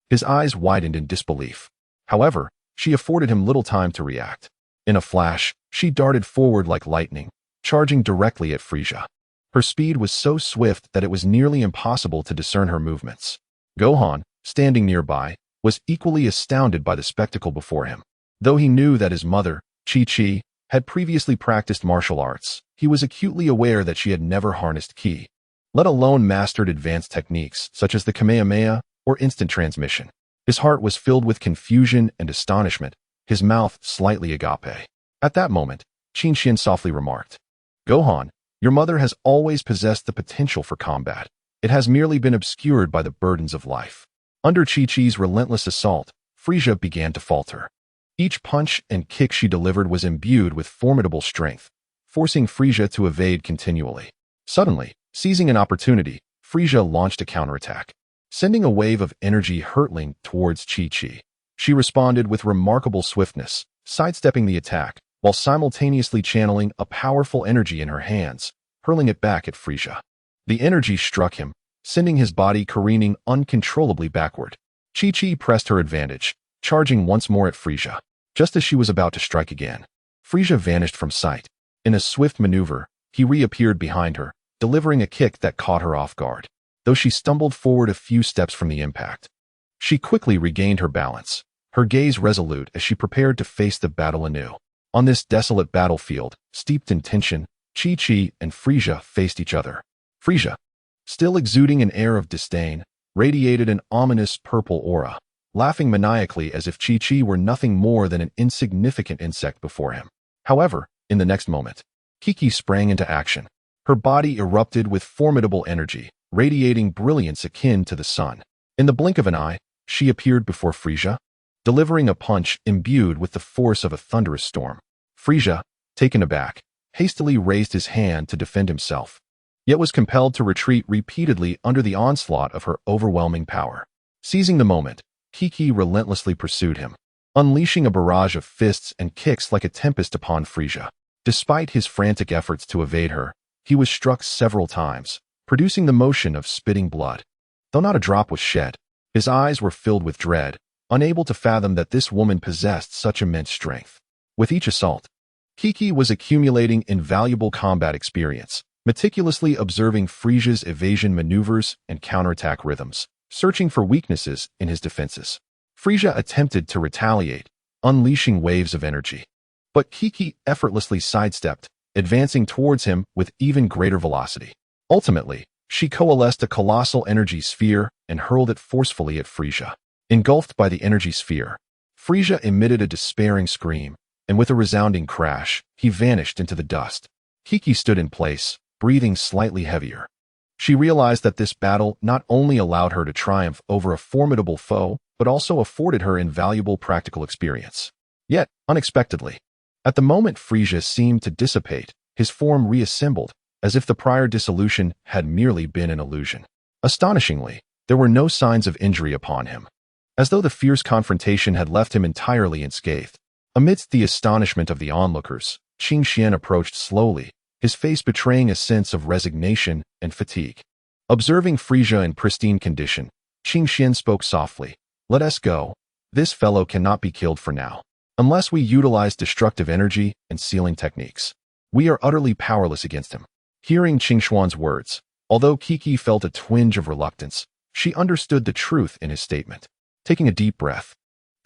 His eyes widened in disbelief. However, she afforded him little time to react. In a flash, she darted forward like lightning, charging directly at Frisia. Her speed was so swift that it was nearly impossible to discern her movements. Gohan, standing nearby, was equally astounded by the spectacle before him. Though he knew that his mother, Chi-Chi, had previously practiced martial arts, he was acutely aware that she had never harnessed ki, let alone mastered advanced techniques such as the Kamehameha or instant transmission. His heart was filled with confusion and astonishment, his mouth slightly agape. At that moment, Qin softly remarked, "Gohan, your mother has always possessed the potential for combat. It has merely been obscured by the burdens of life." Under Chi-Chi's relentless assault, Frisia began to falter. Each punch and kick she delivered was imbued with formidable strength, forcing Frisia to evade continually. Suddenly, seizing an opportunity, Frisia launched a counterattack, sending a wave of energy hurtling towards Chi-Chi. She responded with remarkable swiftness, sidestepping the attack, while simultaneously channeling a powerful energy in her hands, hurling it back at Frisia. The energy struck him, sending his body careening uncontrollably backward. Chi-Chi pressed her advantage, charging once more at Frisia. Just as she was about to strike again, Frisia vanished from sight. In a swift maneuver, he reappeared behind her, delivering a kick that caught her off guard. Though she stumbled forward a few steps from the impact, she quickly regained her balance, her gaze resolute as she prepared to face the battle anew. On this desolate battlefield, steeped in tension, Chi-Chi and Frisia faced each other. Frisia, still exuding an air of disdain, radiated an ominous purple aura, laughing maniacally as if Chi-Chi were nothing more than an insignificant insect before him. However, in the next moment, Kiki sprang into action. Her body erupted with formidable energy, radiating brilliance akin to the sun. In the blink of an eye, she appeared before Frisia, delivering a punch imbued with the force of a thunderous storm. Frisia, taken aback, hastily raised his hand to defend himself, yet was compelled to retreat repeatedly under the onslaught of her overwhelming power. Seizing the moment, Kiki relentlessly pursued him, unleashing a barrage of fists and kicks like a tempest upon Frisia. Despite his frantic efforts to evade her, he was struck several times, producing the motion of spitting blood. Though not a drop was shed, his eyes were filled with dread, unable to fathom that this woman possessed such immense strength. With each assault, Kiki was accumulating invaluable combat experience, meticulously observing Frisia's evasion maneuvers and counterattack rhythms, searching for weaknesses in his defenses. Frisia attempted to retaliate, unleashing waves of energy, but Kiki effortlessly sidestepped, advancing towards him with even greater velocity. Ultimately, she coalesced a colossal energy sphere and hurled it forcefully at Frisia. Engulfed by the energy sphere, Frisia emitted a despairing scream, and with a resounding crash, he vanished into the dust. Kiki stood in place, breathing slightly heavier. She realized that this battle not only allowed her to triumph over a formidable foe, but also afforded her invaluable practical experience. Yet, unexpectedly, at the moment Frisia seemed to dissipate, his form reassembled, as if the prior dissolution had merely been an illusion. Astonishingly, there were no signs of injury upon him, as though the fierce confrontation had left him entirely unscathed. Amidst the astonishment of the onlookers, Qin approached slowly, his face betraying a sense of resignation and fatigue. Observing Frisia in pristine condition, Qin spoke softly, "Let us go. This fellow cannot be killed for now. Unless we utilize destructive energy and sealing techniques, we are utterly powerless against him." Hearing Qin words, although Kiki felt a twinge of reluctance, she understood the truth in his statement. Taking a deep breath,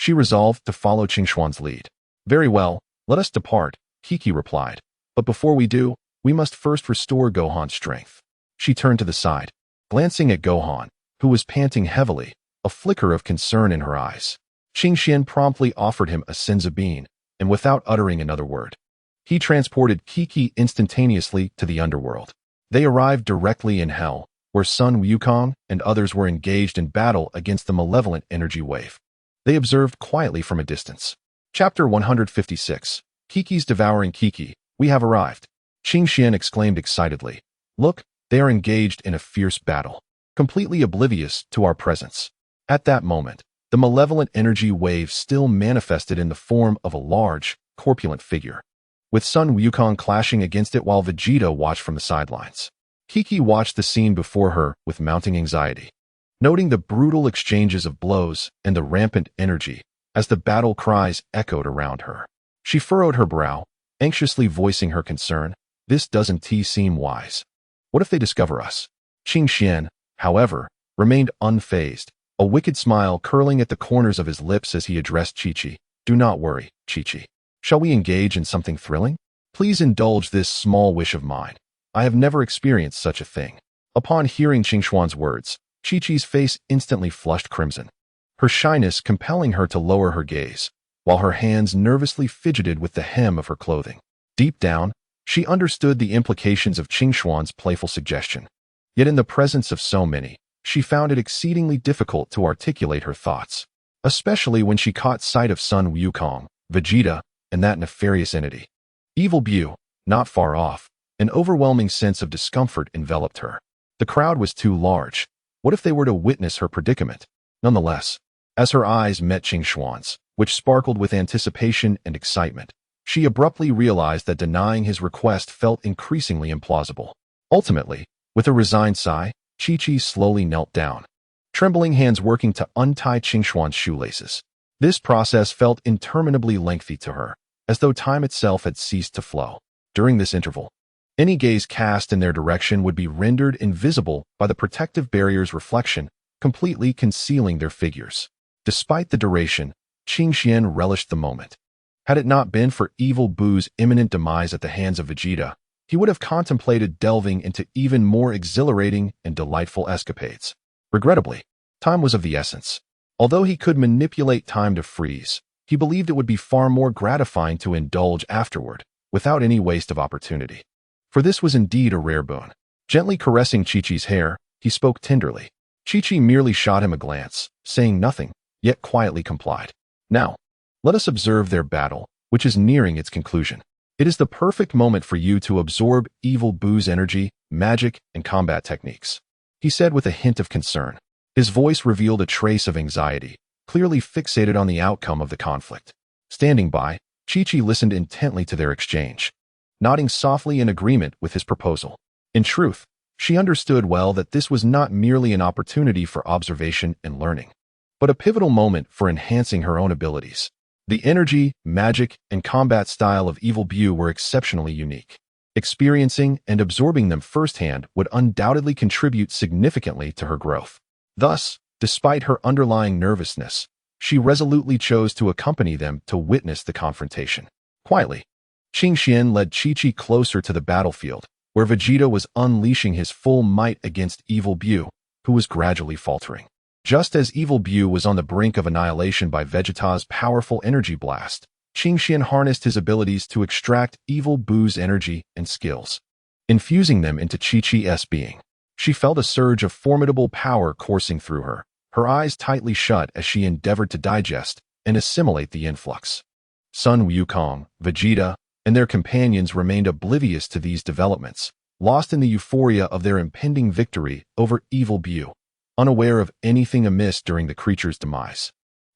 She resolved to follow Qingshuan's lead. Very well, let us depart, Kiki replied. But before we do, we must first restore Gohan's strength. She turned to the side, glancing at Gohan, who was panting heavily, a flicker of concern in her eyes. Qingxian promptly offered him a senzu bean, and without uttering another word, he transported Kiki instantaneously to the underworld. They arrived directly in Hell, where Sun Wukong and others were engaged in battle against the malevolent energy wave. They observed quietly from a distance. Chapter 156. Kiki's devouring Kiki. We have arrived. Qingxian exclaimed excitedly. Look, they are engaged in a fierce battle, completely oblivious to our presence. At that moment, the malevolent energy wave still manifested in the form of a large, corpulent figure, with Sun Wukong clashing against it while Vegeta watched from the sidelines. Kiki watched the scene before her with mounting anxiety, noting the brutal exchanges of blows and the rampant energy as the battle cries echoed around her. She furrowed her brow, anxiously voicing her concern. This doesn't seem wise. What if they discover us? Qingxian, however, remained unfazed, a wicked smile curling at the corners of his lips as he addressed Chi-Chi. Do not worry, Chi-Chi. Shall we engage in something thrilling? Please indulge this small wish of mine. I have never experienced such a thing. Upon hearing Qingshuan's words, Chi-Chi's face instantly flushed crimson, her shyness compelling her to lower her gaze, while her hands nervously fidgeted with the hem of her clothing. Deep down, she understood the implications of Qingshuan's playful suggestion. Yet in the presence of so many, she found it exceedingly difficult to articulate her thoughts, especially when she caught sight of Sun Wukong, Vegeta, and that nefarious entity. Evil Bu, not far off, an overwhelming sense of discomfort enveloped her. The crowd was too large. What if they were to witness her predicament? Nonetheless, as her eyes met Qingshuan's, which sparkled with anticipation and excitement, she abruptly realized that denying his request felt increasingly implausible. Ultimately, with a resigned sigh, Chi-Chi slowly knelt down, trembling hands working to untie Qingshuan's shoelaces. This process felt interminably lengthy to her, as though time itself had ceased to flow. During this interval, any gaze cast in their direction would be rendered invisible by the protective barrier's reflection, completely concealing their figures. Despite the duration, Qingxian relished the moment. Had it not been for Evil Bu's imminent demise at the hands of Vegeta, he would have contemplated delving into even more exhilarating and delightful escapades. Regrettably, time was of the essence. Although he could manipulate time to freeze, he believed it would be far more gratifying to indulge afterward, without any waste of opportunity. For this was indeed a rare boon. Gently caressing Chi-Chi's hair, he spoke tenderly. Chi-Chi merely shot him a glance, saying nothing, yet quietly complied. Now, let us observe their battle, which is nearing its conclusion. It is the perfect moment for you to absorb Evil Bu's energy, magic, and combat techniques, he said with a hint of concern. His voice revealed a trace of anxiety, clearly fixated on the outcome of the conflict. Standing by, Chi-Chi listened intently to their exchange, nodding softly in agreement with his proposal. In truth, she understood well that this was not merely an opportunity for observation and learning, but a pivotal moment for enhancing her own abilities. The energy, magic, and combat style of Evil Bu were exceptionally unique. Experiencing and absorbing them firsthand would undoubtedly contribute significantly to her growth. Thus, despite her underlying nervousness, she resolutely chose to accompany them to witness the confrontation. Quietly, Qingxian led Chi-Chi closer to the battlefield, where Vegeta was unleashing his full might against Evil Bu, who was gradually faltering. Just as Evil Bu was on the brink of annihilation by Vegeta's powerful energy blast, Qingxian harnessed his abilities to extract Evil Bu's energy and skills, infusing them into Chi-Chi's being. She felt a surge of formidable power coursing through her, her eyes tightly shut as she endeavored to digest and assimilate the influx. Sun Wukong, Vegeta, and their companions remained oblivious to these developments, lost in the euphoria of their impending victory over Evil Bu, unaware of anything amiss during the creature's demise.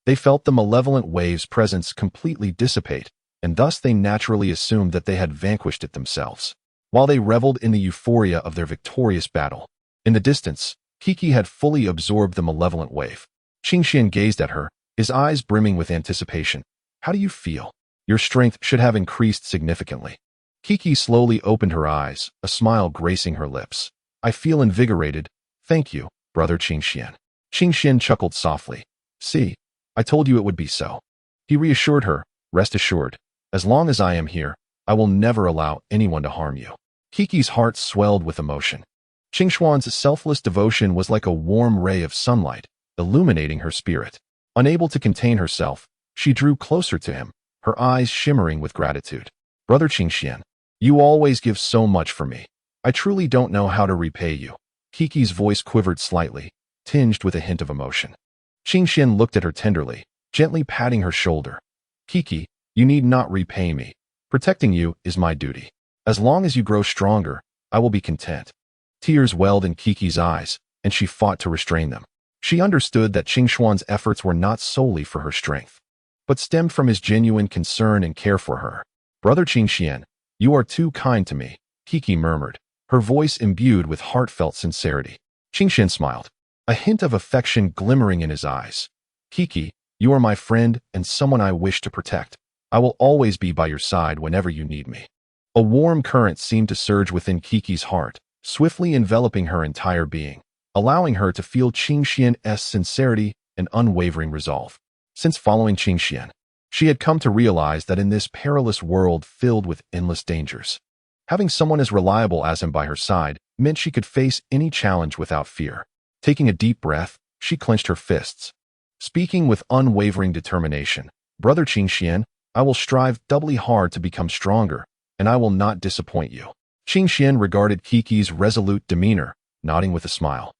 They felt the malevolent wave's presence completely dissipate, and thus they naturally assumed that they had vanquished it themselves. While they reveled in the euphoria of their victorious battle, in the distance, Kiki had fully absorbed the malevolent wave. Qingxian gazed at her, his eyes brimming with anticipation. How do you feel? Your strength should have increased significantly. Kiki slowly opened her eyes, a smile gracing her lips. I feel invigorated. Thank you, brother Qingxian. Qingxian chuckled softly. See, I told you it would be so. He reassured her, rest assured, as long as I am here, I will never allow anyone to harm you. Kiki's heart swelled with emotion. Qingshuan's selfless devotion was like a warm ray of sunlight, illuminating her spirit. Unable to contain herself, she drew closer to him, her eyes shimmering with gratitude. Brother Qingxian, you always give so much for me. I truly don't know how to repay you. Kiki's voice quivered slightly, tinged with a hint of emotion. Qingxian looked at her tenderly, gently patting her shoulder. Kiki, you need not repay me. Protecting you is my duty. As long as you grow stronger, I will be content. Tears welled in Kiki's eyes, and she fought to restrain them. She understood that Qingshuan's efforts were not solely for her strength, but stemmed from his genuine concern and care for her. Brother Qingxian, you are too kind to me, Kiki murmured, her voice imbued with heartfelt sincerity. Qingxian smiled, a hint of affection glimmering in his eyes. Kiki, you are my friend and someone I wish to protect. I will always be by your side whenever you need me. A warm current seemed to surge within Kiki's heart, swiftly enveloping her entire being, allowing her to feel Qingxian's sincerity and unwavering resolve. Since following Qingxian, she had come to realize that in this perilous world filled with endless dangers, having someone as reliable as him by her side meant she could face any challenge without fear. Taking a deep breath, she clenched her fists. Speaking with unwavering determination, Brother Qingxian, I will strive doubly hard to become stronger, and I will not disappoint you. Qingxian regarded Kiki's resolute demeanor, nodding with a smile,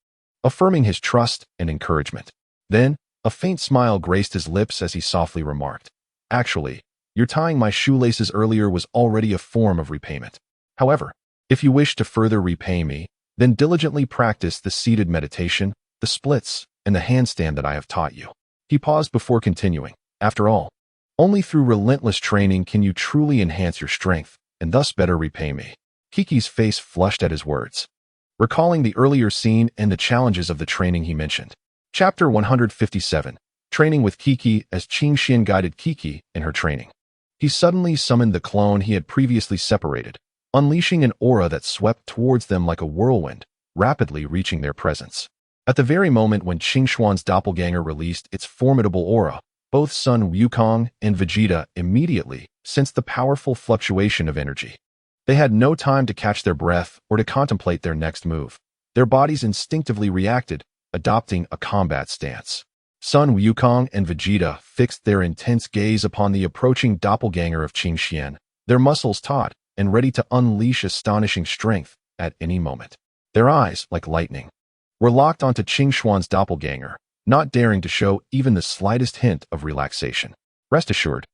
affirming his trust and encouragement. Then, a faint smile graced his lips as he softly remarked, Actually, your tying my shoelaces earlier was already a form of repayment. However, if you wish to further repay me, then diligently practice the seated meditation, the splits, and the handstand that I have taught you. He paused before continuing. After all, only through relentless training can you truly enhance your strength, and thus better repay me. Kiki's face flushed at his words, recalling the earlier scene and the challenges of the training he mentioned. Chapter 157. Training with Kiki. As Qingxian guided Kiki in her training, he suddenly summoned the clone he had previously separated, unleashing an aura that swept towards them like a whirlwind, rapidly reaching their presence. At the very moment when Qingshuan's doppelganger released its formidable aura, both Sun Wukong and Vegeta immediately sensed the powerful fluctuation of energy. They had no time to catch their breath or to contemplate their next move. Their bodies instinctively reacted, adopting a combat stance. Sun Wukong and Vegeta fixed their intense gaze upon the approaching doppelganger of Qingxian, their muscles taut and ready to unleash astonishing strength at any moment. Their eyes, like lightning, were locked onto Qingshuan's doppelganger, not daring to show even the slightest hint of relaxation. Rest assured,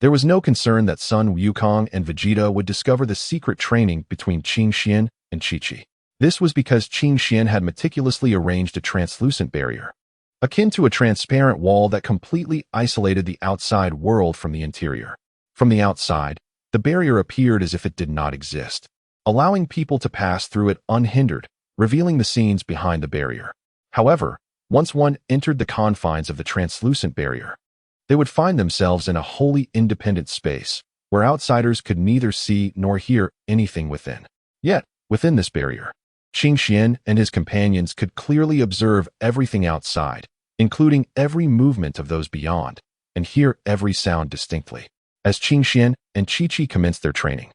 there was no concern that Sun Wukong and Vegeta would discover the secret training between Qingxian and Chi-Chi. This was because Qingxian had meticulously arranged a translucent barrier, akin to a transparent wall that completely isolated the outside world from the interior. From the outside, the barrier appeared as if it did not exist, allowing people to pass through it unhindered, revealing the scenes behind the barrier. However, once one entered the confines of the translucent barrier, they would find themselves in a wholly independent space, where outsiders could neither see nor hear anything within. Yet, within this barrier, Qingxian and his companions could clearly observe everything outside, including every movement of those beyond, and hear every sound distinctly. As Qingxian and Chi-Chi commenced their training,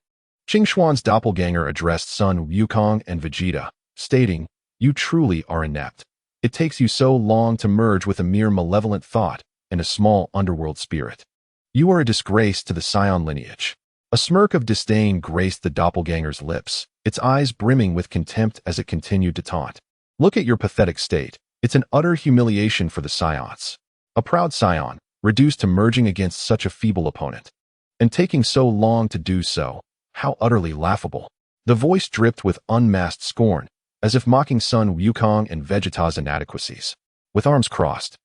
Qingshuan's doppelganger addressed Sun Wukong and Vegeta, stating, You truly are inept. It takes you so long to merge with a mere malevolent thought and a small underworld spirit. You are a disgrace to the Saiyan lineage. A smirk of disdain graced the doppelganger's lips, its eyes brimming with contempt as it continued to taunt. Look at your pathetic state. It's an utter humiliation for the Saiyans. A proud Saiyan, reduced to merging against such a feeble opponent. And taking so long to do so, how utterly laughable. The voice dripped with unmasked scorn, as if mocking Sun Wukong and Vegeta's inadequacies. With arms crossed,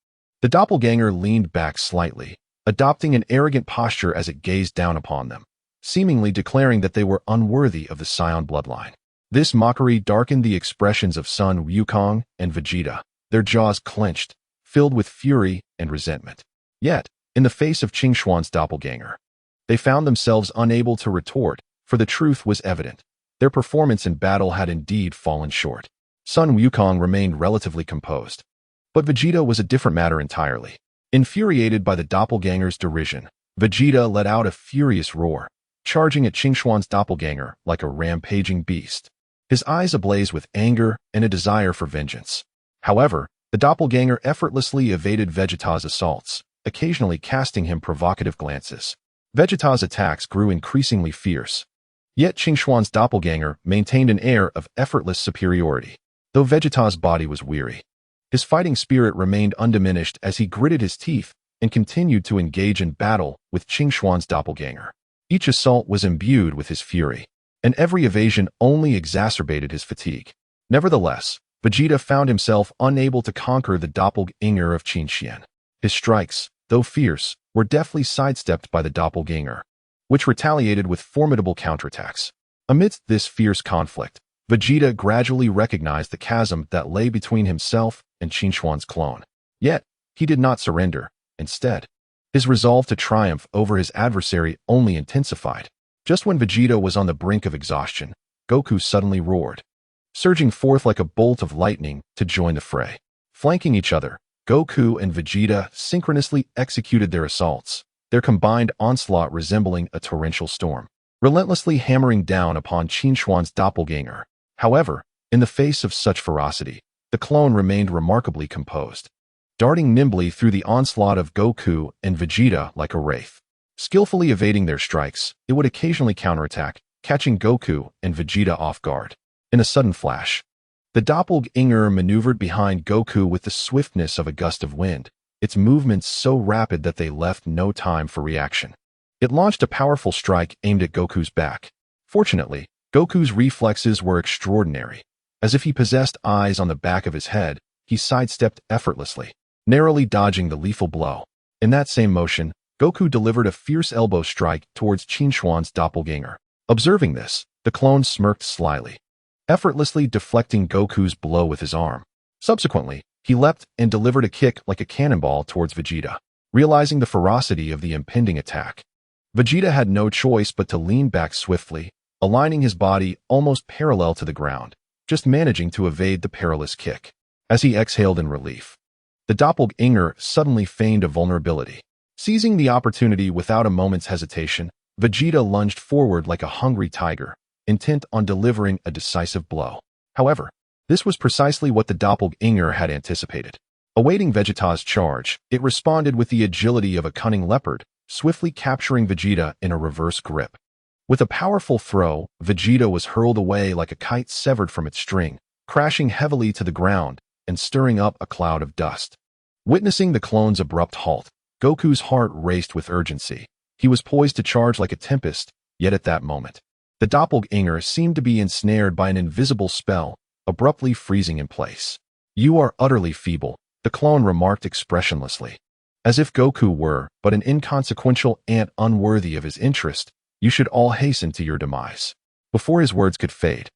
the doppelganger leaned back slightly, adopting an arrogant posture as it gazed down upon them, seemingly declaring that they were unworthy of the Saiyan bloodline. This mockery darkened the expressions of Sun Wukong and Vegeta, their jaws clenched, filled with fury and resentment. Yet, in the face of Qingshuan's doppelganger, they found themselves unable to retort, for the truth was evident. Their performance in battle had indeed fallen short. Sun Wukong remained relatively composed, but Vegeta was a different matter entirely. Infuriated by the doppelganger's derision, Vegeta let out a furious roar, charging at Qingxuan's doppelganger like a rampaging beast, his eyes ablaze with anger and a desire for vengeance. However, the doppelganger effortlessly evaded Vegeta's assaults, occasionally casting him provocative glances. Vegeta's attacks grew increasingly fierce. Yet Qingxuan's doppelganger maintained an air of effortless superiority. Though Vegeta's body was weary, his fighting spirit remained undiminished as he gritted his teeth and continued to engage in battle with Qingxuan's doppelganger. Each assault was imbued with his fury, and every evasion only exacerbated his fatigue. Nevertheless, Vegeta found himself unable to conquer the doppelganger of Qingxian. His strikes, though fierce, were deftly sidestepped by the doppelganger, which retaliated with formidable counterattacks. Amidst this fierce conflict, Vegeta gradually recognized the chasm that lay between himself and Qingxuan's clone. Yet, he did not surrender. Instead, his resolve to triumph over his adversary only intensified. Just when Vegeta was on the brink of exhaustion, Goku suddenly roared, surging forth like a bolt of lightning to join the fray. Flanking each other, Goku and Vegeta synchronously executed their assaults, their combined onslaught resembling a torrential storm, relentlessly hammering down upon Qingxuan's doppelganger. However, in the face of such ferocity, the clone remained remarkably composed, darting nimbly through the onslaught of Goku and Vegeta like a wraith. Skillfully evading their strikes, it would occasionally counterattack, catching Goku and Vegeta off guard. In a sudden flash, the doppelganger maneuvered behind Goku with the swiftness of a gust of wind, its movements so rapid that they left no time for reaction. It launched a powerful strike aimed at Goku's back. Fortunately, Goku's reflexes were extraordinary. As if he possessed eyes on the back of his head, he sidestepped effortlessly, narrowly dodging the lethal blow. In that same motion, Goku delivered a fierce elbow strike towards Qingxuan's doppelganger. Observing this, the clone smirked slyly, effortlessly deflecting Goku's blow with his arm. Subsequently, he leapt and delivered a kick like a cannonball towards Vegeta. Realizing the ferocity of the impending attack, Vegeta had no choice but to lean back swiftly, aligning his body almost parallel to the ground, just managing to evade the perilous kick. As he exhaled in relief, the doppelganger suddenly feigned a vulnerability. Seizing the opportunity without a moment's hesitation, Vegeta lunged forward like a hungry tiger, intent on delivering a decisive blow. However, this was precisely what the doppelganger had anticipated. Awaiting Vegeta's charge, it responded with the agility of a cunning leopard, swiftly capturing Vegeta in a reverse grip. With a powerful throw, Vegeta was hurled away like a kite severed from its string, crashing heavily to the ground and stirring up a cloud of dust. Witnessing the clone's abrupt halt, Goku's heart raced with urgency. He was poised to charge like a tempest, yet at that moment, the doppelganger seemed to be ensnared by an invisible spell, abruptly freezing in place. "You are utterly feeble," the clone remarked expressionlessly. As if Goku were but an inconsequential ant unworthy of his interest, "You should all hasten to your demise." Before his words could fade,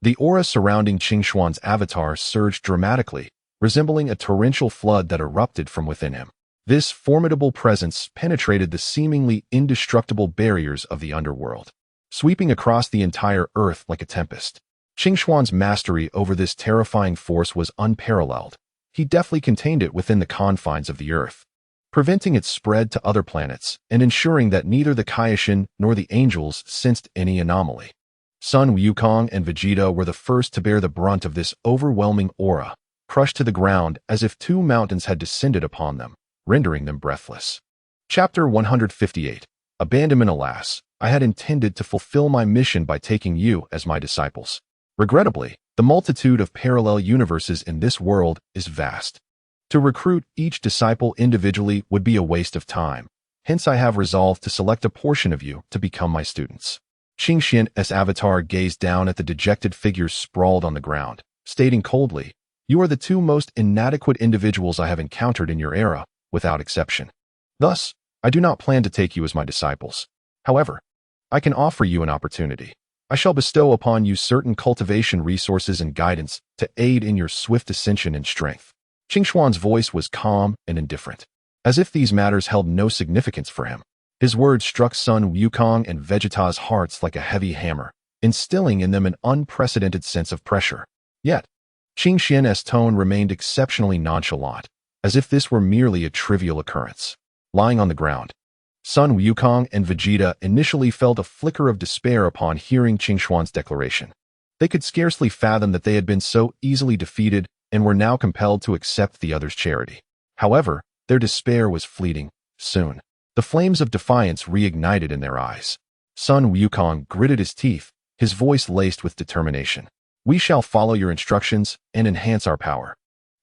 the aura surrounding Qingxuan's avatar surged dramatically, resembling a torrential flood that erupted from within him. This formidable presence penetrated the seemingly indestructible barriers of the underworld, sweeping across the entire earth like a tempest. Qingxuan's mastery over this terrifying force was unparalleled. He deftly contained it within the confines of the earth, preventing its spread to other planets and ensuring that neither the Kaioshin nor the angels sensed any anomaly. Son Wukong and Vegeta were the first to bear the brunt of this overwhelming aura, crushed to the ground as if two mountains had descended upon them, rendering them breathless. Chapter 158. Abandonment. Alas, I had intended to fulfill my mission by taking you as my disciples. Regrettably, the multitude of parallel universes in this world is vast. To recruit each disciple individually would be a waste of time. Hence I have resolved to select a portion of you to become my students. Qingxian's avatar gazed down at the dejected figures sprawled on the ground, stating coldly, "You are the two most inadequate individuals I have encountered in your era, without exception. Thus, I do not plan to take you as my disciples. However, I can offer you an opportunity. I shall bestow upon you certain cultivation resources and guidance to aid in your swift ascension in strength." Qingxuan's voice was calm and indifferent, as if these matters held no significance for him. His words struck Son Wukong and Vegeta's hearts like a heavy hammer, instilling in them an unprecedented sense of pressure. Yet, Qingxian's tone remained exceptionally nonchalant, as if this were merely a trivial occurrence. Lying on the ground, Sun Wukong and Vegeta initially felt a flicker of despair upon hearing Qingxuan's declaration. They could scarcely fathom that they had been so easily defeated and were now compelled to accept the other's charity. However, their despair was fleeting. Soon, the flames of defiance reignited in their eyes. Sun Wukong gritted his teeth, his voice laced with determination. "We shall follow your instructions and enhance our power.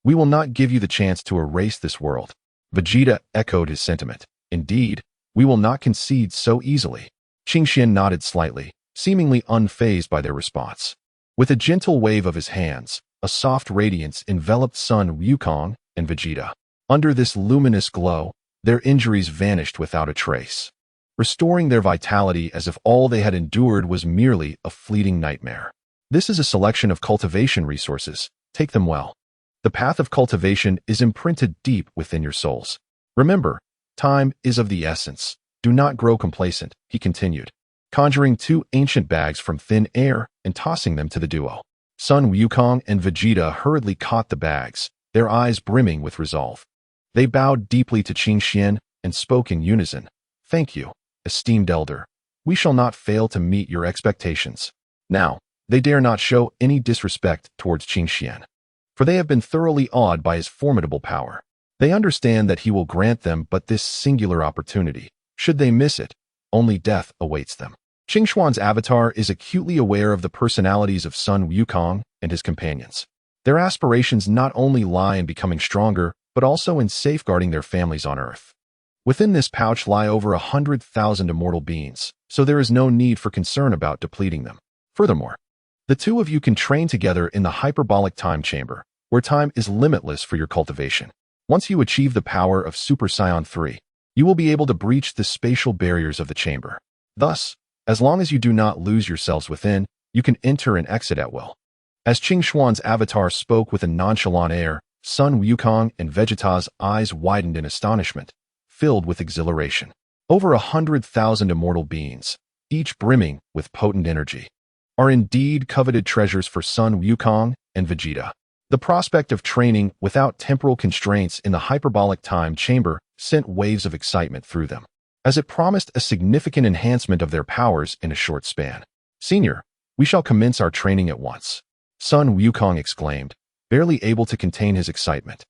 We will not give you the chance to erase this world." Vegeta echoed his sentiment. "Indeed, we will not concede so easily." Qingxian nodded slightly, seemingly unfazed by their response. With a gentle wave of his hands, a soft radiance enveloped Sun Wukong and Vegeta. Under this luminous glow, their injuries vanished without a trace, restoring their vitality as if all they had endured was merely a fleeting nightmare. This is a selection of cultivation resources. Take them well. The path of cultivation is imprinted deep within your souls. Remember, time is of the essence. Do not grow complacent, he continued, conjuring two ancient bags from thin air and tossing them to the duo. Sun Wukong and Vegeta hurriedly caught the bags, their eyes brimming with resolve. They bowed deeply to Qingxian and spoke in unison. "Thank you, esteemed elder. We shall not fail to meet your expectations." Now, they dare not show any disrespect towards Qingxian, for they have been thoroughly awed by his formidable power. They understand that he will grant them but this singular opportunity. Should they miss it, only death awaits them. Qingxuan's avatar is acutely aware of the personalities of Sun Wukong and his companions. Their aspirations not only lie in becoming stronger, but also in safeguarding their families on Earth. Within this pouch lie over 100,000 immortal beings, so there is no need for concern about depleting them. Furthermore, the two of you can train together in the hyperbolic time chamber, where time is limitless for your cultivation. Once you achieve the power of Super Saiyan 3, you will be able to breach the spatial barriers of the chamber. Thus, as long as you do not lose yourselves within, you can enter and exit at will. As Qingxuan's avatar spoke with a nonchalant air, Sun Wukong and Vegeta's eyes widened in astonishment, filled with exhilaration. Over 100,000 immortal beings, each brimming with potent energy, are indeed coveted treasures for Sun Wukong and Vegeta. The prospect of training without temporal constraints in the hyperbolic time chamber sent waves of excitement through them, as it promised a significant enhancement of their powers in a short span. "Senior, we shall commence our training at once," Sun Wukong exclaimed, barely able to contain his excitement,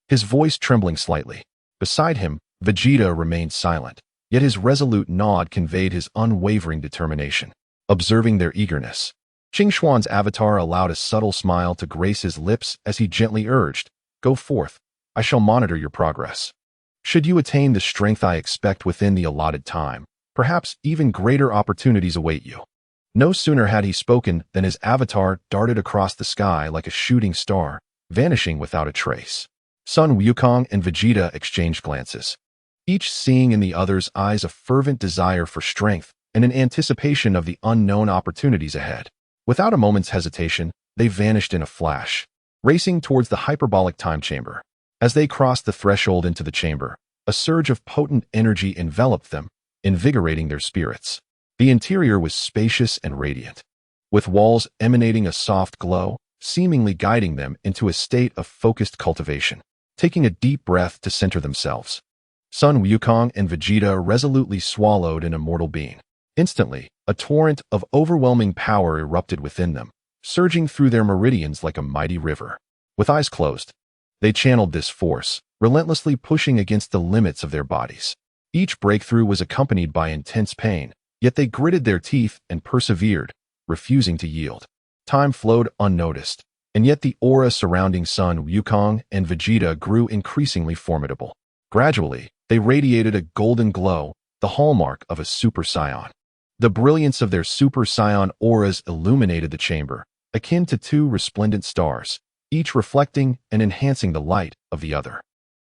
his voice trembling slightly. Beside him, Vegeta remained silent, yet his resolute nod conveyed his unwavering determination. Observing their eagerness, Qingxuan's avatar allowed a subtle smile to grace his lips as he gently urged, "Go forth. I shall monitor your progress. Should you attain the strength I expect within the allotted time, perhaps even greater opportunities await you." No sooner had he spoken than his avatar darted across the sky like a shooting star, vanishing without a trace. Sun Wukong and Vegeta exchanged glances, each seeing in the other's eyes a fervent desire for strength and an anticipation of the unknown opportunities ahead. Without a moment's hesitation, they vanished in a flash, racing towards the hyperbolic time chamber. As they crossed the threshold into the chamber, a surge of potent energy enveloped them, invigorating their spirits. The interior was spacious and radiant, with walls emanating a soft glow, seemingly guiding them into a state of focused cultivation. Taking a deep breath to center themselves, Sun Wukong and Vegeta resolutely swallowed an immortal being. Instantly, a torrent of overwhelming power erupted within them, surging through their meridians like a mighty river. With eyes closed, they channeled this force, relentlessly pushing against the limits of their bodies. Each breakthrough was accompanied by intense pain, yet they gritted their teeth and persevered, refusing to yield. Time flowed unnoticed, and yet the aura surrounding Sun Wukong and Vegeta grew increasingly formidable. Gradually, they radiated a golden glow, the hallmark of a Super Saiyan. The brilliance of their Super Saiyan auras illuminated the chamber, akin to two resplendent stars, each reflecting and enhancing the light of the other.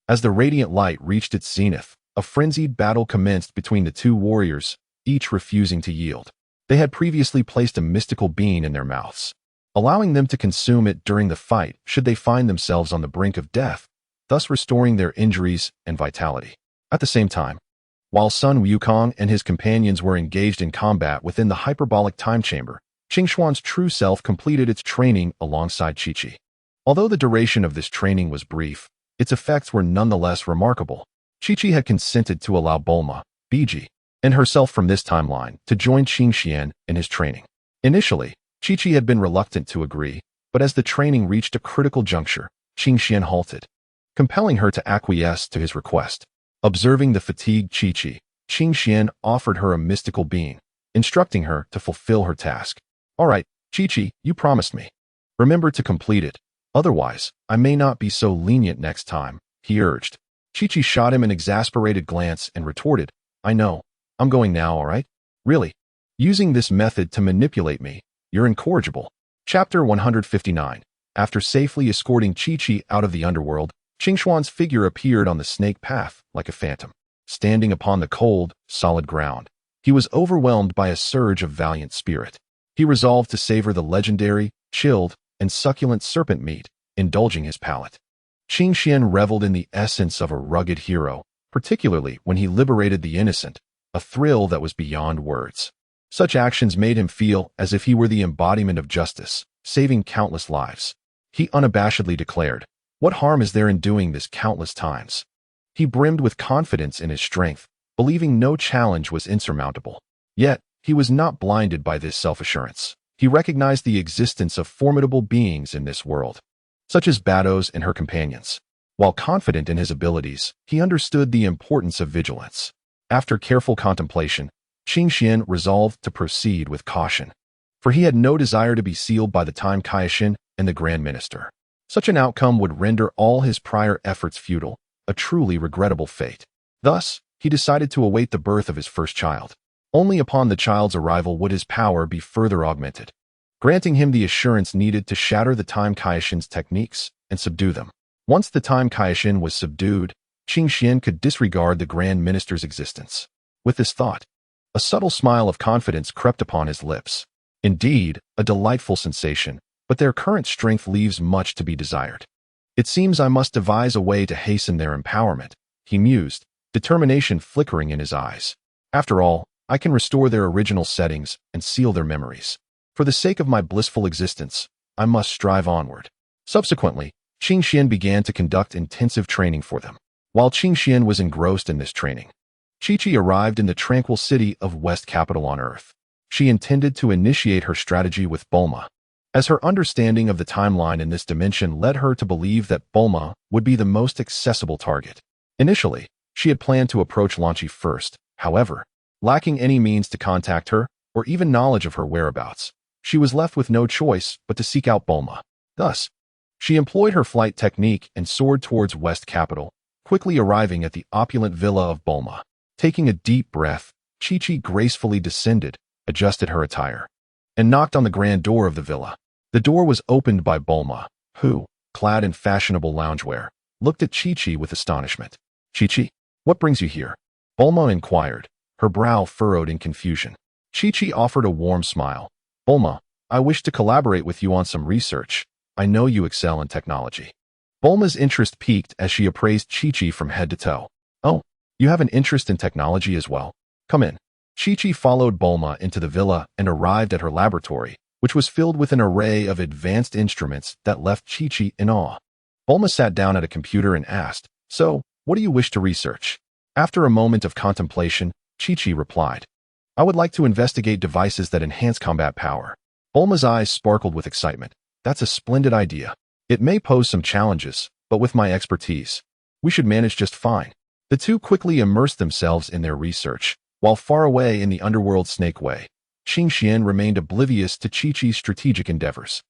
As the radiant light reached its zenith, a frenzied battle commenced between the two warriors, each refusing to yield. They had previously placed a mystical bean in their mouths, allowing them to consume it during the fight should they find themselves on the brink of death, thus restoring their injuries and vitality. At the same time, while Sun Wukong and his companions were engaged in combat within the hyperbolic time chamber, Qingxuan's true self completed its training alongside Chi-Chi. Although the duration of this training was brief, its effects were nonetheless remarkable. Chi-Chi had consented to allow Bulma, Biji, and herself from this timeline to join Qingxian in his training. Initially, Chi-Chi had been reluctant to agree, but as the training reached a critical juncture, Qingxian halted, compelling her to acquiesce to his request. Observing the fatigued Chi-Chi, Qingxian offered her a mystical being, instructing her to fulfill her task. "All right, Chi-Chi, you promised me. Remember to complete it. Otherwise, I may not be so lenient next time," he urged. Chi-Chi shot him an exasperated glance and retorted, "I know. I'm going now, all right? Really? Using this method to manipulate me, you're incorrigible." Chapter 159. After safely escorting Chi-Chi out of the underworld, Qingxuan's figure appeared on the snake path like a phantom. Standing upon the cold, solid ground, he was overwhelmed by a surge of valiant spirit. He resolved to savor the legendary, chilled, and succulent serpent meat, indulging his palate. Qingxian reveled in the essence of a rugged hero, particularly when he liberated the innocent, a thrill that was beyond words. Such actions made him feel as if he were the embodiment of justice, saving countless lives. He unabashedly declared, "What harm is there in doing this countless times?" He brimmed with confidence in his strength, believing no challenge was insurmountable. Yet, he was not blinded by this self-assurance. He recognized the existence of formidable beings in this world, such as Batos and her companions. While confident in his abilities, he understood the importance of vigilance. After careful contemplation, Qingxian resolved to proceed with caution, for he had no desire to be sealed by the Time Kaishin and the Grand Minister. Such an outcome would render all his prior efforts futile, a truly regrettable fate. Thus, he decided to await the birth of his first child. Only upon the child's arrival would his power be further augmented, granting him the assurance needed to shatter the Time Kaishin's techniques and subdue them. Once the Time Kaishin was subdued, Qingxian could disregard the Grand Minister's existence. With this thought, a subtle smile of confidence crept upon his lips. Indeed, a delightful sensation, but their current strength leaves much to be desired. "It seems I must devise a way to hasten their empowerment," he mused, determination flickering in his eyes. "After all, I can restore their original settings and seal their memories. For the sake of my blissful existence, I must strive onward." Subsequently, Qingxian began to conduct intensive training for them. While Qingxian was engrossed in this training, Chi-Chi arrived in the tranquil city of West Capital on Earth. She intended to initiate her strategy with Bulma, as her understanding of the timeline in this dimension led her to believe that Bulma would be the most accessible target. Initially, she had planned to approach Lanchi first. However, lacking any means to contact her, or even knowledge of her whereabouts, she was left with no choice but to seek out Bulma. Thus, she employed her flight technique and soared towards West Capital, quickly arriving at the opulent villa of Bulma. Taking a deep breath, Chi-Chi gracefully descended, adjusted her attire, and knocked on the grand door of the villa. The door was opened by Bulma, who, clad in fashionable loungewear, looked at Chi-Chi with astonishment. "Chi-Chi, what brings you here?" Bulma inquired, her brow furrowed in confusion. Chi-Chi offered a warm smile. "Bulma, I wish to collaborate with you on some research. I know you excel in technology." Bulma's interest piqued as she appraised Chi-Chi from head to toe. "Oh, you have an interest in technology as well? Come in." Chi-Chi followed Bulma into the villa and arrived at her laboratory, which was filled with an array of advanced instruments that left Chi-Chi in awe. Bulma sat down at a computer and asked, "So, what do you wish to research?" After a moment of contemplation, Chi-Chi replied, "I would like to investigate devices that enhance combat power." Bulma's eyes sparkled with excitement. "That's a splendid idea. It may pose some challenges, but with my expertise, we should manage just fine." The two quickly immersed themselves in their research, while far away in the underworld Snake Way, Qingxian remained oblivious to Chi-Chi's strategic endeavors.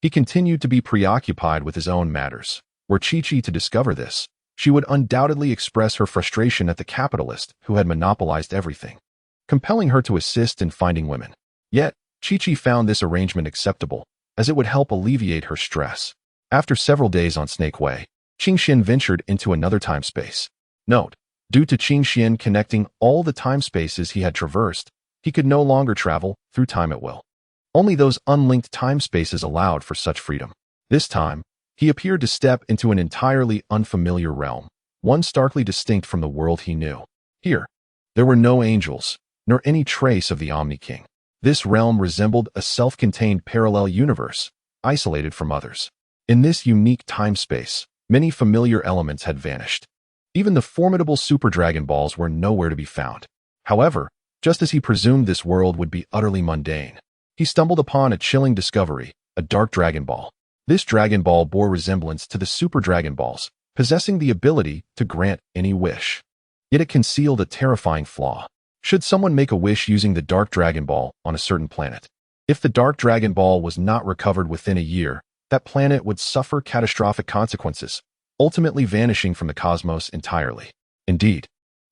He continued to be preoccupied with his own matters. Were Chi-Chi to discover this, she would undoubtedly express her frustration at the capitalist who had monopolized everything, compelling her to assist in finding women. Yet, Chi-Chi found this arrangement acceptable, as it would help alleviate her stress. After several days on Snake Way, Qingxian ventured into another time space. Note: due to Qingxian connecting all the time spaces he had traversed, he could no longer travel through time at will. Only those unlinked time spaces allowed for such freedom. This time, he appeared to step into an entirely unfamiliar realm, one starkly distinct from the world he knew. Here, there were no angels, nor any trace of the Omni King. This realm resembled a self-contained parallel universe, isolated from others. In this unique time space, Many familiar elements had vanished. Even the formidable Super Dragon Balls were nowhere to be found. However, just as he presumed this world would be utterly mundane, he stumbled upon a chilling discovery, a Dark Dragon Ball. This Dragon Ball bore resemblance to the Super Dragon Balls, possessing the ability to grant any wish. Yet it concealed a terrifying flaw. Should someone make a wish using the Dark Dragon Ball on a certain planet, if the Dark Dragon Ball was not recovered within a year, that planet would suffer catastrophic consequences, ultimately vanishing from the cosmos entirely. Indeed,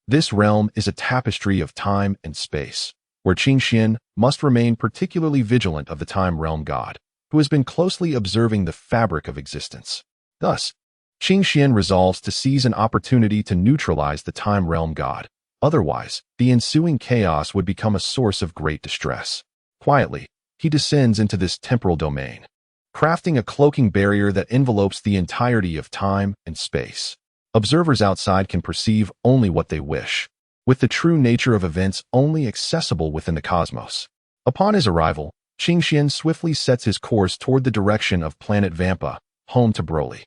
this realm is a tapestry of time and space, where Qing Xian must remain particularly vigilant of the time realm god, who has been closely observing the fabric of existence. Thus, Qing Xian resolves to seize an opportunity to neutralize the time realm god. Otherwise, the ensuing chaos would become a source of great distress. Quietly, he descends into this temporal domain, crafting a cloaking barrier that envelopes the entirety of time and space. Observers outside can perceive only what they wish, with the true nature of events only accessible within the cosmos. Upon his arrival, Qing Xian swiftly sets his course toward the direction of planet Vampa, home to Broly.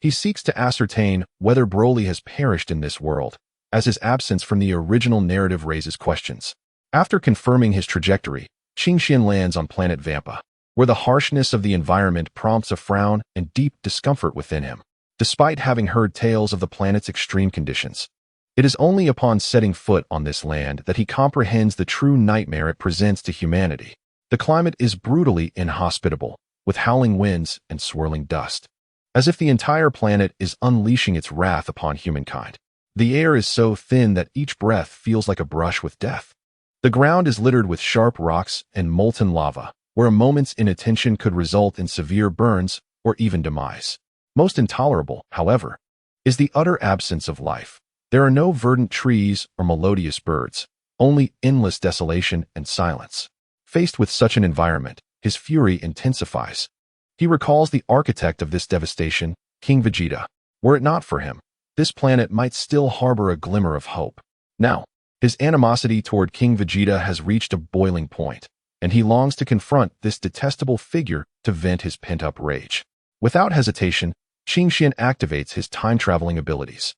He seeks to ascertain whether Broly has perished in this world, as his absence from the original narrative raises questions. After confirming his trajectory, Qing Xian lands on planet Vampa, where the harshness of the environment prompts a frown and deep discomfort within him. Despite having heard tales of the planet's extreme conditions, it is only upon setting foot on this land that he comprehends the true nightmare it presents to humanity. The climate is brutally inhospitable, with howling winds and swirling dust, as if the entire planet is unleashing its wrath upon humankind. The air is so thin that each breath feels like a brush with death. The ground is littered with sharp rocks and molten lava, where a moment's inattention could result in severe burns or even demise. Most intolerable, however, is the utter absence of life. There are no verdant trees or melodious birds, only endless desolation and silence. Faced with such an environment, his fury intensifies. He recalls the architect of this devastation, King Vegeta. Were it not for him, this planet might still harbor a glimmer of hope. Now, his animosity toward King Vegeta has reached a boiling point, and he longs to confront this detestable figure to vent his pent-up rage. Without hesitation, Qing Xian activates his time-traveling abilities,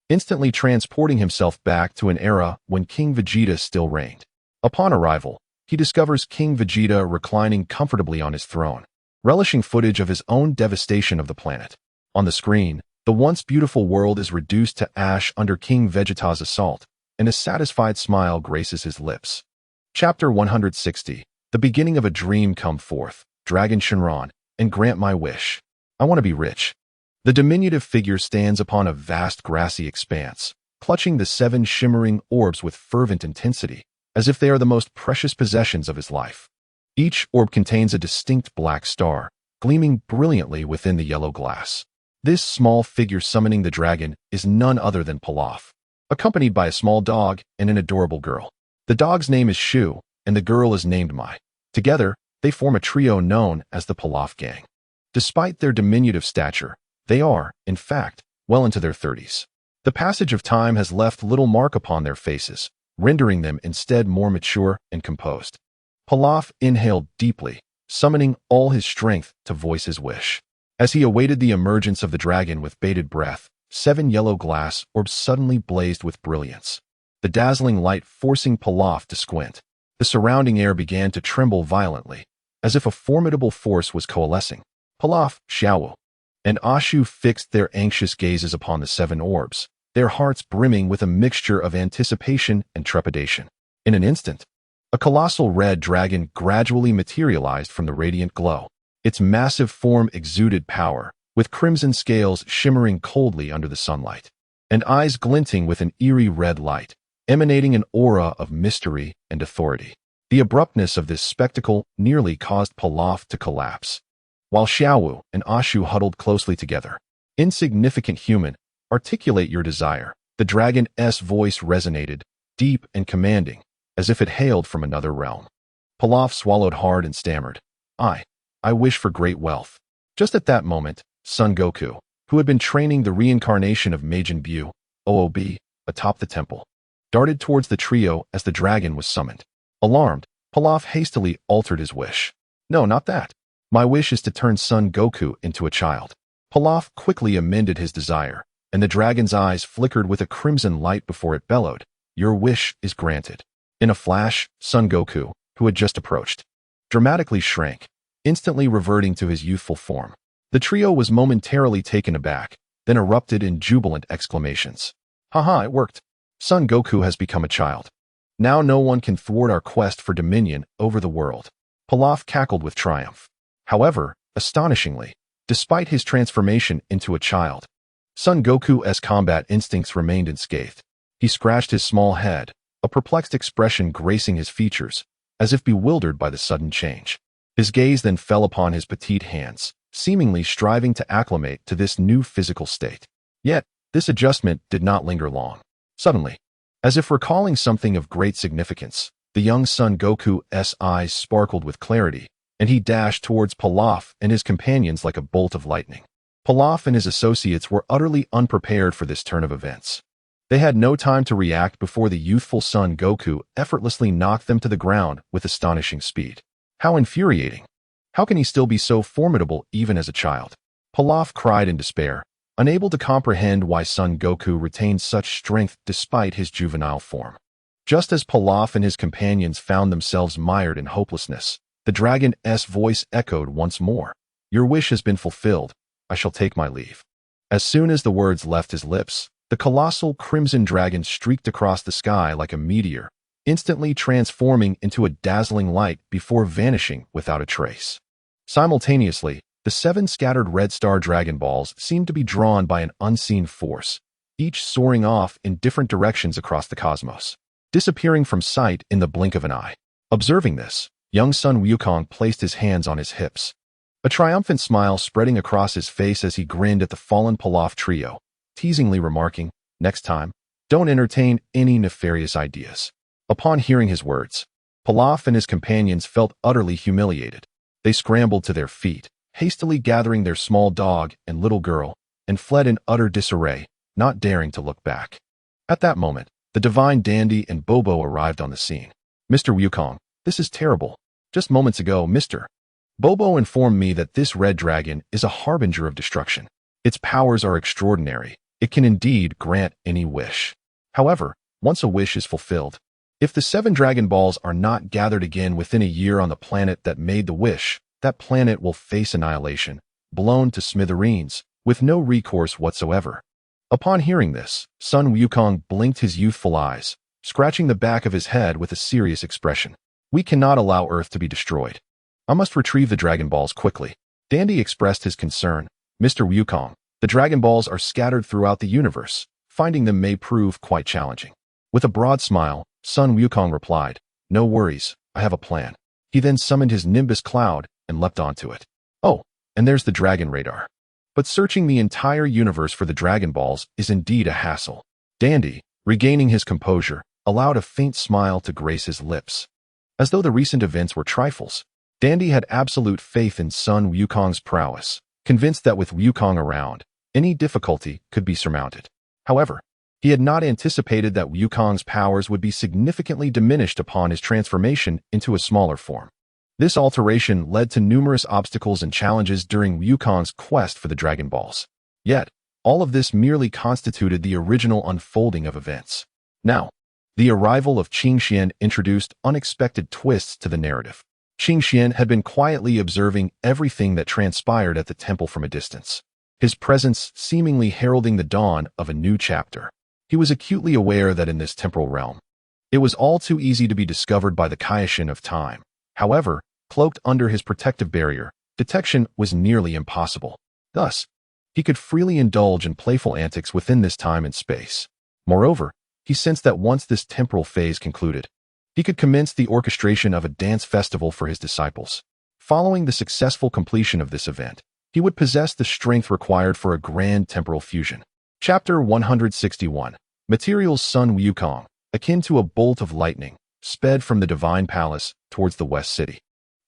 instantly transporting himself back to an era when King Vegeta still reigned. Upon arrival, he discovers King Vegeta reclining comfortably on his throne, relishing footage of his own devastation of the planet. On the screen, the once beautiful world is reduced to ash under King Vegeta's assault, and a satisfied smile graces his lips. Chapter 160. The beginning of a dream come forth, Dragon Shenron, and grant my wish. I want to be rich. The diminutive figure stands upon a vast grassy expanse, clutching the 7 shimmering orbs with fervent intensity, as if they are the most precious possessions of his life. Each orb contains a distinct black star, gleaming brilliantly within the yellow glass. This small figure summoning the dragon is none other than Pilaf, accompanied by a small dog and an adorable girl. The dog's name is Shu, and the girl is named Mai. Together, they form a trio known as the Pilaf Gang. Despite their diminutive stature, they are, in fact, well into their 30s. The passage of time has left little mark upon their faces, rendering them instead more mature and composed. Pilaf inhaled deeply, summoning all his strength to voice his wish. As he awaited the emergence of the dragon with bated breath, 7 yellow glass orbs suddenly blazed with brilliance, the dazzling light forcing Pilaf to squint. The surrounding air began to tremble violently, as if a formidable force was coalescing. Pilaf, Xiaowu, and Ashu fixed their anxious gazes upon the 7 orbs, their hearts brimming with a mixture of anticipation and trepidation. In an instant, a colossal red dragon gradually materialized from the radiant glow. Its massive form exuded power, with crimson scales shimmering coldly under the sunlight, and eyes glinting with an eerie red light, emanating an aura of mystery and authority. The abruptness of this spectacle nearly caused Pilaf to collapse, while Xiaowu and Ashu huddled closely together. Insignificant human, articulate your desire. The dragon's voice resonated, deep and commanding, as if it hailed from another realm. Pilaf swallowed hard and stammered, I wish for great wealth. Just at that moment, Son Goku, who had been training the reincarnation of Majin Buu, OOB, atop the temple, darted towards the trio as the dragon was summoned. Alarmed, Pilaf hastily altered his wish. No, not that. My wish is to turn Son Goku into a child. Pilaf quickly amended his desire, and the dragon's eyes flickered with a crimson light before it bellowed, "Your wish is granted." In a flash, Son Goku, who had just approached, dramatically shrank, instantly reverting to his youthful form. The trio was momentarily taken aback, then erupted in jubilant exclamations. "Haha, it worked! Son Goku has become a child. Now no one can thwart our quest for dominion over the world." Pilaf cackled with triumph. However, astonishingly, despite his transformation into a child, Son Goku's combat instincts remained unscathed. He scratched his small head, a perplexed expression gracing his features, as if bewildered by the sudden change. His gaze then fell upon his petite hands, seemingly striving to acclimate to this new physical state. Yet, this adjustment did not linger long. Suddenly, as if recalling something of great significance, the young Son Goku's eyes sparkled with clarity, and he dashed towards Pilaf and his companions like a bolt of lightning. Pilaf and his associates were utterly unprepared for this turn of events. They had no time to react before the youthful Son Goku effortlessly knocked them to the ground with astonishing speed. How infuriating! How can he still be so formidable even as a child? Pilaf cried in despair, unable to comprehend why Son Goku retained such strength despite his juvenile form. Just as Pilaf and his companions found themselves mired in hopelessness, the dragon's voice echoed once more. "Your wish has been fulfilled. I shall take my leave." As soon as the words left his lips, the colossal crimson dragon streaked across the sky like a meteor, instantly transforming into a dazzling light before vanishing without a trace. Simultaneously, the 7 scattered red star Dragon Balls seemed to be drawn by an unseen force, each soaring off in different directions across the cosmos, disappearing from sight in the blink of an eye. Observing this, young Son Wukong placed his hands on his hips, a triumphant smile spreading across his face as he grinned at the fallen Pilaf trio, teasingly remarking, "Next time, don't entertain any nefarious ideas." Upon hearing his words, Pilaf and his companions felt utterly humiliated. They scrambled to their feet, hastily gathering their small dog and little girl, and fled in utter disarray, not daring to look back. At that moment, the divine Dandy and Bobo arrived on the scene. "Mr. Wukong, this is terrible. Just moments ago, Mr. Bobo informed me that this red dragon is a harbinger of destruction. Its powers are extraordinary. It can indeed grant any wish. However, once a wish is fulfilled, if the 7 Dragon Balls are not gathered again within a year on the planet that made the wish, that planet will face annihilation, blown to smithereens, with no recourse whatsoever." Upon hearing this, Son Wukong blinked his youthful eyes, scratching the back of his head with a serious expression. "We cannot allow Earth to be destroyed. I must retrieve the Dragon Balls quickly." Dandy expressed his concern. "Mr. Wukong, the Dragon Balls are scattered throughout the universe. Finding them may prove quite challenging." With a broad smile, Son Wukong replied, "No worries, I have a plan." He then summoned his Nimbus cloud and leapt onto it. "Oh, and there's the Dragon Radar." But searching the entire universe for the Dragon Balls is indeed a hassle. Dandy, regaining his composure, allowed a faint smile to grace his lips. As though the recent events were trifles, Dandy had absolute faith in Son Wukong's prowess, convinced that with Wukong around, any difficulty could be surmounted. However, he had not anticipated that Wukong's powers would be significantly diminished upon his transformation into a smaller form. This alteration led to numerous obstacles and challenges during Wukong's quest for the Dragon Balls. Yet, all of this merely constituted the original unfolding of events. Now, the arrival of Qing Xian introduced unexpected twists to the narrative. Qing Xian had been quietly observing everything that transpired at the temple from a distance, his presence seemingly heralding the dawn of a new chapter. He was acutely aware that in this temporal realm, it was all too easy to be discovered by the Kaioshin of time. However, cloaked under his protective barrier, detection was nearly impossible. Thus, he could freely indulge in playful antics within this time and space. Moreover, he sensed that once this temporal phase concluded, he could commence the orchestration of a dance festival for his disciples. Following the successful completion of this event, he would possess the strength required for a grand temporal fusion. Chapter 161. Materials. Son Wukong, akin to a bolt of lightning, sped from the divine palace towards the West City,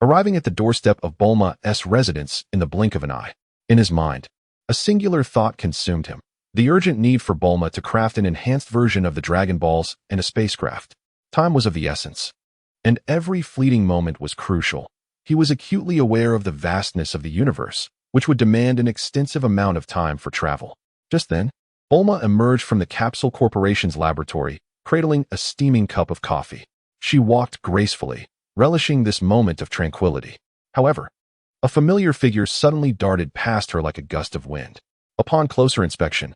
arriving at the doorstep of Bulma's residence in the blink of an eye. In his mind, a singular thought consumed him: the urgent need for Bulma to craft an enhanced version of the Dragon Balls and a spacecraft. Time was of the essence, and every fleeting moment was crucial. He was acutely aware of the vastness of the universe, which would demand an extensive amount of time for travel. Just then, Bulma emerged from the Capsule Corporation's laboratory, cradling a steaming cup of coffee. She walked gracefully, relishing this moment of tranquility. However, a familiar figure suddenly darted past her like a gust of wind. Upon closer inspection,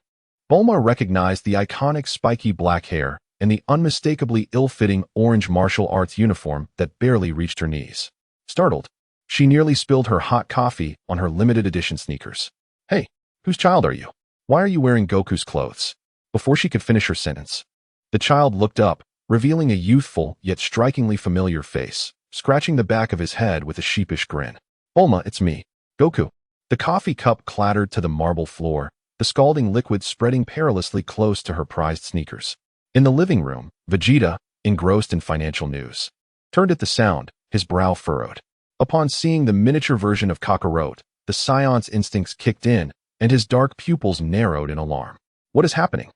Bulma recognized the iconic spiky black hair and the unmistakably ill-fitting orange martial arts uniform that barely reached her knees. Startled, she nearly spilled her hot coffee on her limited edition sneakers. "Hey, whose child are you? Why are you wearing Goku's clothes?" Before she could finish her sentence, the child looked up, revealing a youthful yet strikingly familiar face, scratching the back of his head with a sheepish grin. "Bulma, it's me, Goku." The coffee cup clattered to the marble floor, the scalding liquid spreading perilously close to her prized sneakers. In the living room, Vegeta, engrossed in financial news, turned at the sound, his brow furrowed. Upon seeing the miniature version of Kakarot, the Saiyan's instincts kicked in, and his dark pupils narrowed in alarm. "What is happening?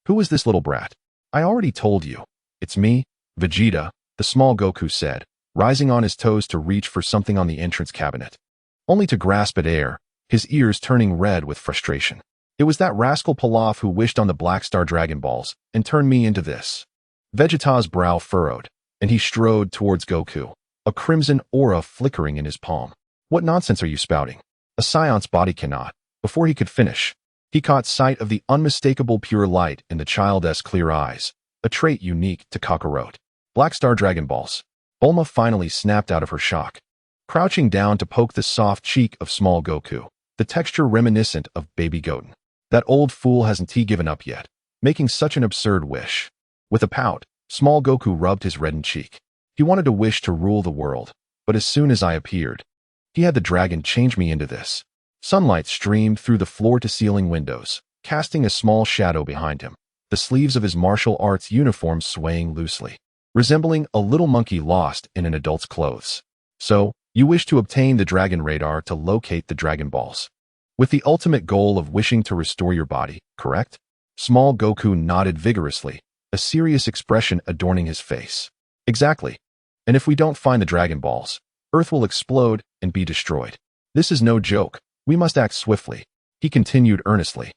Who is this little brat?" "I already told you. It's me, Vegeta," the small Goku said, rising on his toes to reach for something on the entrance cabinet, only to grasp at air, his ears turning red with frustration. "It was that rascal Pilaf who wished on the Black Star Dragon Balls and turned me into this." Vegeta's brow furrowed, and he strode towards Goku, a crimson aura flickering in his palm. "What nonsense are you spouting? A Saiyan's body cannot." Before he could finish, he caught sight of the unmistakable pure light in the child's clear eyes, a trait unique to Kakarot. "Black Star Dragon Balls." Bulma finally snapped out of her shock, crouching down to poke the soft cheek of small Goku, the texture reminiscent of baby Goten. "That old fool hasn't he given up yet, making such an absurd wish." With a pout, small Goku rubbed his reddened cheek. "He wanted to wish to rule the world, but as soon as I appeared, he had the dragon change me into this." Sunlight streamed through the floor-to-ceiling windows, casting a small shadow behind him, the sleeves of his martial arts uniform swaying loosely, resembling a little monkey lost in an adult's clothes. "So, you wish to obtain the Dragon Radar to locate the Dragon Balls, with the ultimate goal of wishing to restore your body, correct?" Small Goku nodded vigorously, a serious expression adorning his face. "Exactly. And if we don't find the Dragon Balls, Earth will explode and be destroyed. This is no joke. We must act swiftly," he continued earnestly.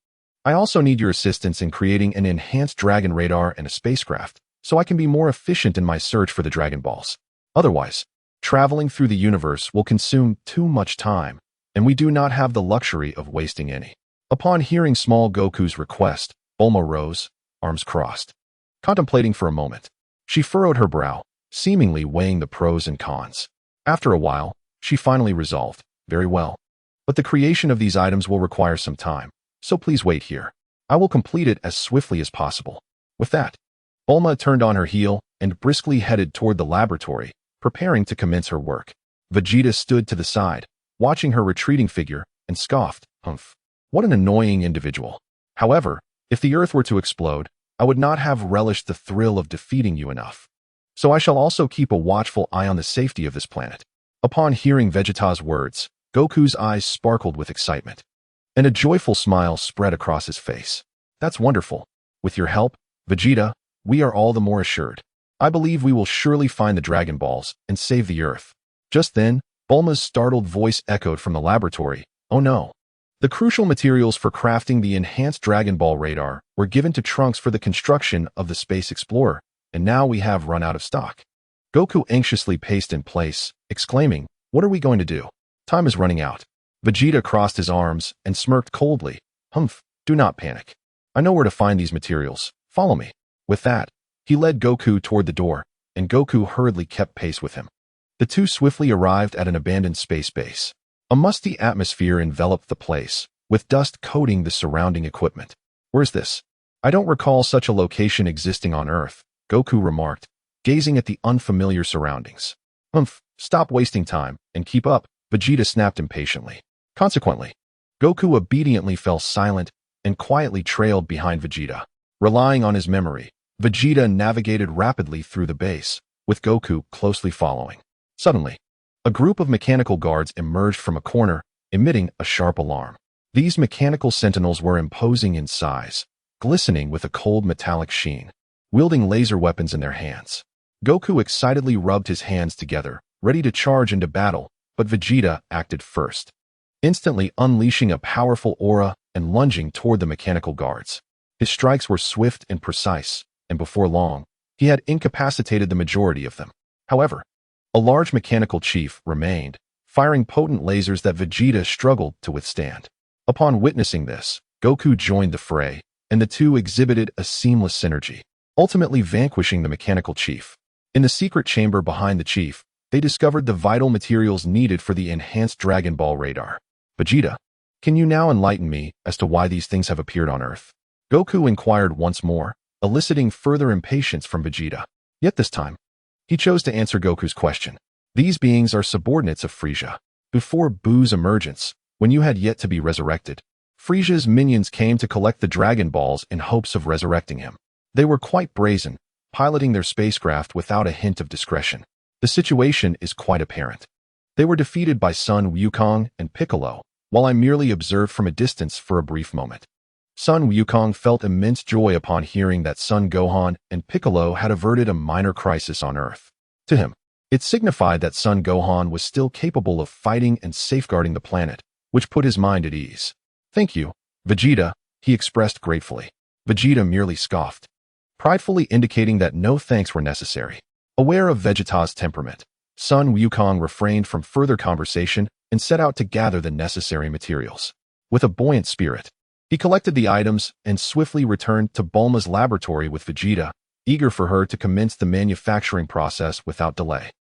"I also need your assistance in creating an enhanced Dragon Radar and a spacecraft, so I can be more efficient in my search for the Dragon Balls. Otherwise, traveling through the universe will consume too much time, and we do not have the luxury of wasting any." Upon hearing small Goku's request, Bulma rose, arms crossed. Contemplating for a moment, she furrowed her brow, seemingly weighing the pros and cons. After a while, she finally resolved, "Very well. But the creation of these items will require some time, so please wait here. I will complete it as swiftly as possible." With that, Bulma turned on her heel and briskly headed toward the laboratory, preparing to commence her work. Vegeta stood to the side, watching her retreating figure, and scoffed, "Humph. What an annoying individual. However, if the Earth were to explode, I would not have relished the thrill of defeating you enough. So I shall also keep a watchful eye on the safety of this planet." Upon hearing Vegeta's words, Goku's eyes sparkled with excitement, and a joyful smile spread across his face. "That's wonderful. With your help, Vegeta, we are all the more assured. I believe we will surely find the Dragon Balls and save the Earth." Just then, Bulma's startled voice echoed from the laboratory. "Oh no. The crucial materials for crafting the enhanced Dragon Ball radar were given to Trunks for the construction of the Space Explorer, and now we have run out of stock." Goku anxiously paced in place, exclaiming, "What are we going to do? Time is running out." Vegeta crossed his arms and smirked coldly. "Humph, do not panic. I know where to find these materials. Follow me." With that, he led Goku toward the door, and Goku hurriedly kept pace with him. The two swiftly arrived at an abandoned space base. A musty atmosphere enveloped the place, with dust coating the surrounding equipment. "Where's this? I don't recall such a location existing on Earth," Goku remarked, gazing at the unfamiliar surroundings. "Humph, stop wasting time, and keep up," Vegeta snapped impatiently. Consequently, Goku obediently fell silent and quietly trailed behind Vegeta. Relying on his memory, Vegeta navigated rapidly through the base, with Goku closely following. Suddenly, a group of mechanical guards emerged from a corner, emitting a sharp alarm. These mechanical sentinels were imposing in size, glistening with a cold metallic sheen, wielding laser weapons in their hands. Goku excitedly rubbed his hands together, ready to charge into battle, but Vegeta acted first. instantly unleashing a powerful aura and lunging toward the mechanical guards. His strikes were swift and precise, and before long, he had incapacitated the majority of them. However, a large mechanical chief remained, firing potent lasers that Vegeta struggled to withstand. Upon witnessing this, Goku joined the fray, and the two exhibited a seamless synergy, ultimately vanquishing the mechanical chief. In the secret chamber behind the chief, they discovered the vital materials needed for the enhanced Dragon Ball radar. Vegeta, can you now enlighten me as to why these things have appeared on Earth? Goku inquired once more, eliciting further impatience from Vegeta. Yet this time, he chose to answer Goku's question. These beings are subordinates of Frieza. Before Buu's emergence, when you had yet to be resurrected, Frieza's minions came to collect the Dragon Balls in hopes of resurrecting him. They were quite brazen, piloting their spacecraft without a hint of discretion. The situation is quite apparent. They were defeated by Son Wukong and Piccolo, while I merely observed from a distance for a brief moment. Son Wukong felt immense joy upon hearing that Son Gohan and Piccolo had averted a minor crisis on Earth. To him, it signified that Son Gohan was still capable of fighting and safeguarding the planet, which put his mind at ease. Thank you, Vegeta, he expressed gratefully. Vegeta merely scoffed, pridefully indicating that no thanks were necessary. Aware of Vegeta's temperament, Son Wukong refrained from further conversation and set out to gather the necessary materials. With a buoyant spirit, he collected the items and swiftly returned to Bulma's laboratory with Vegeta, eager for her to commence the manufacturing process without delay.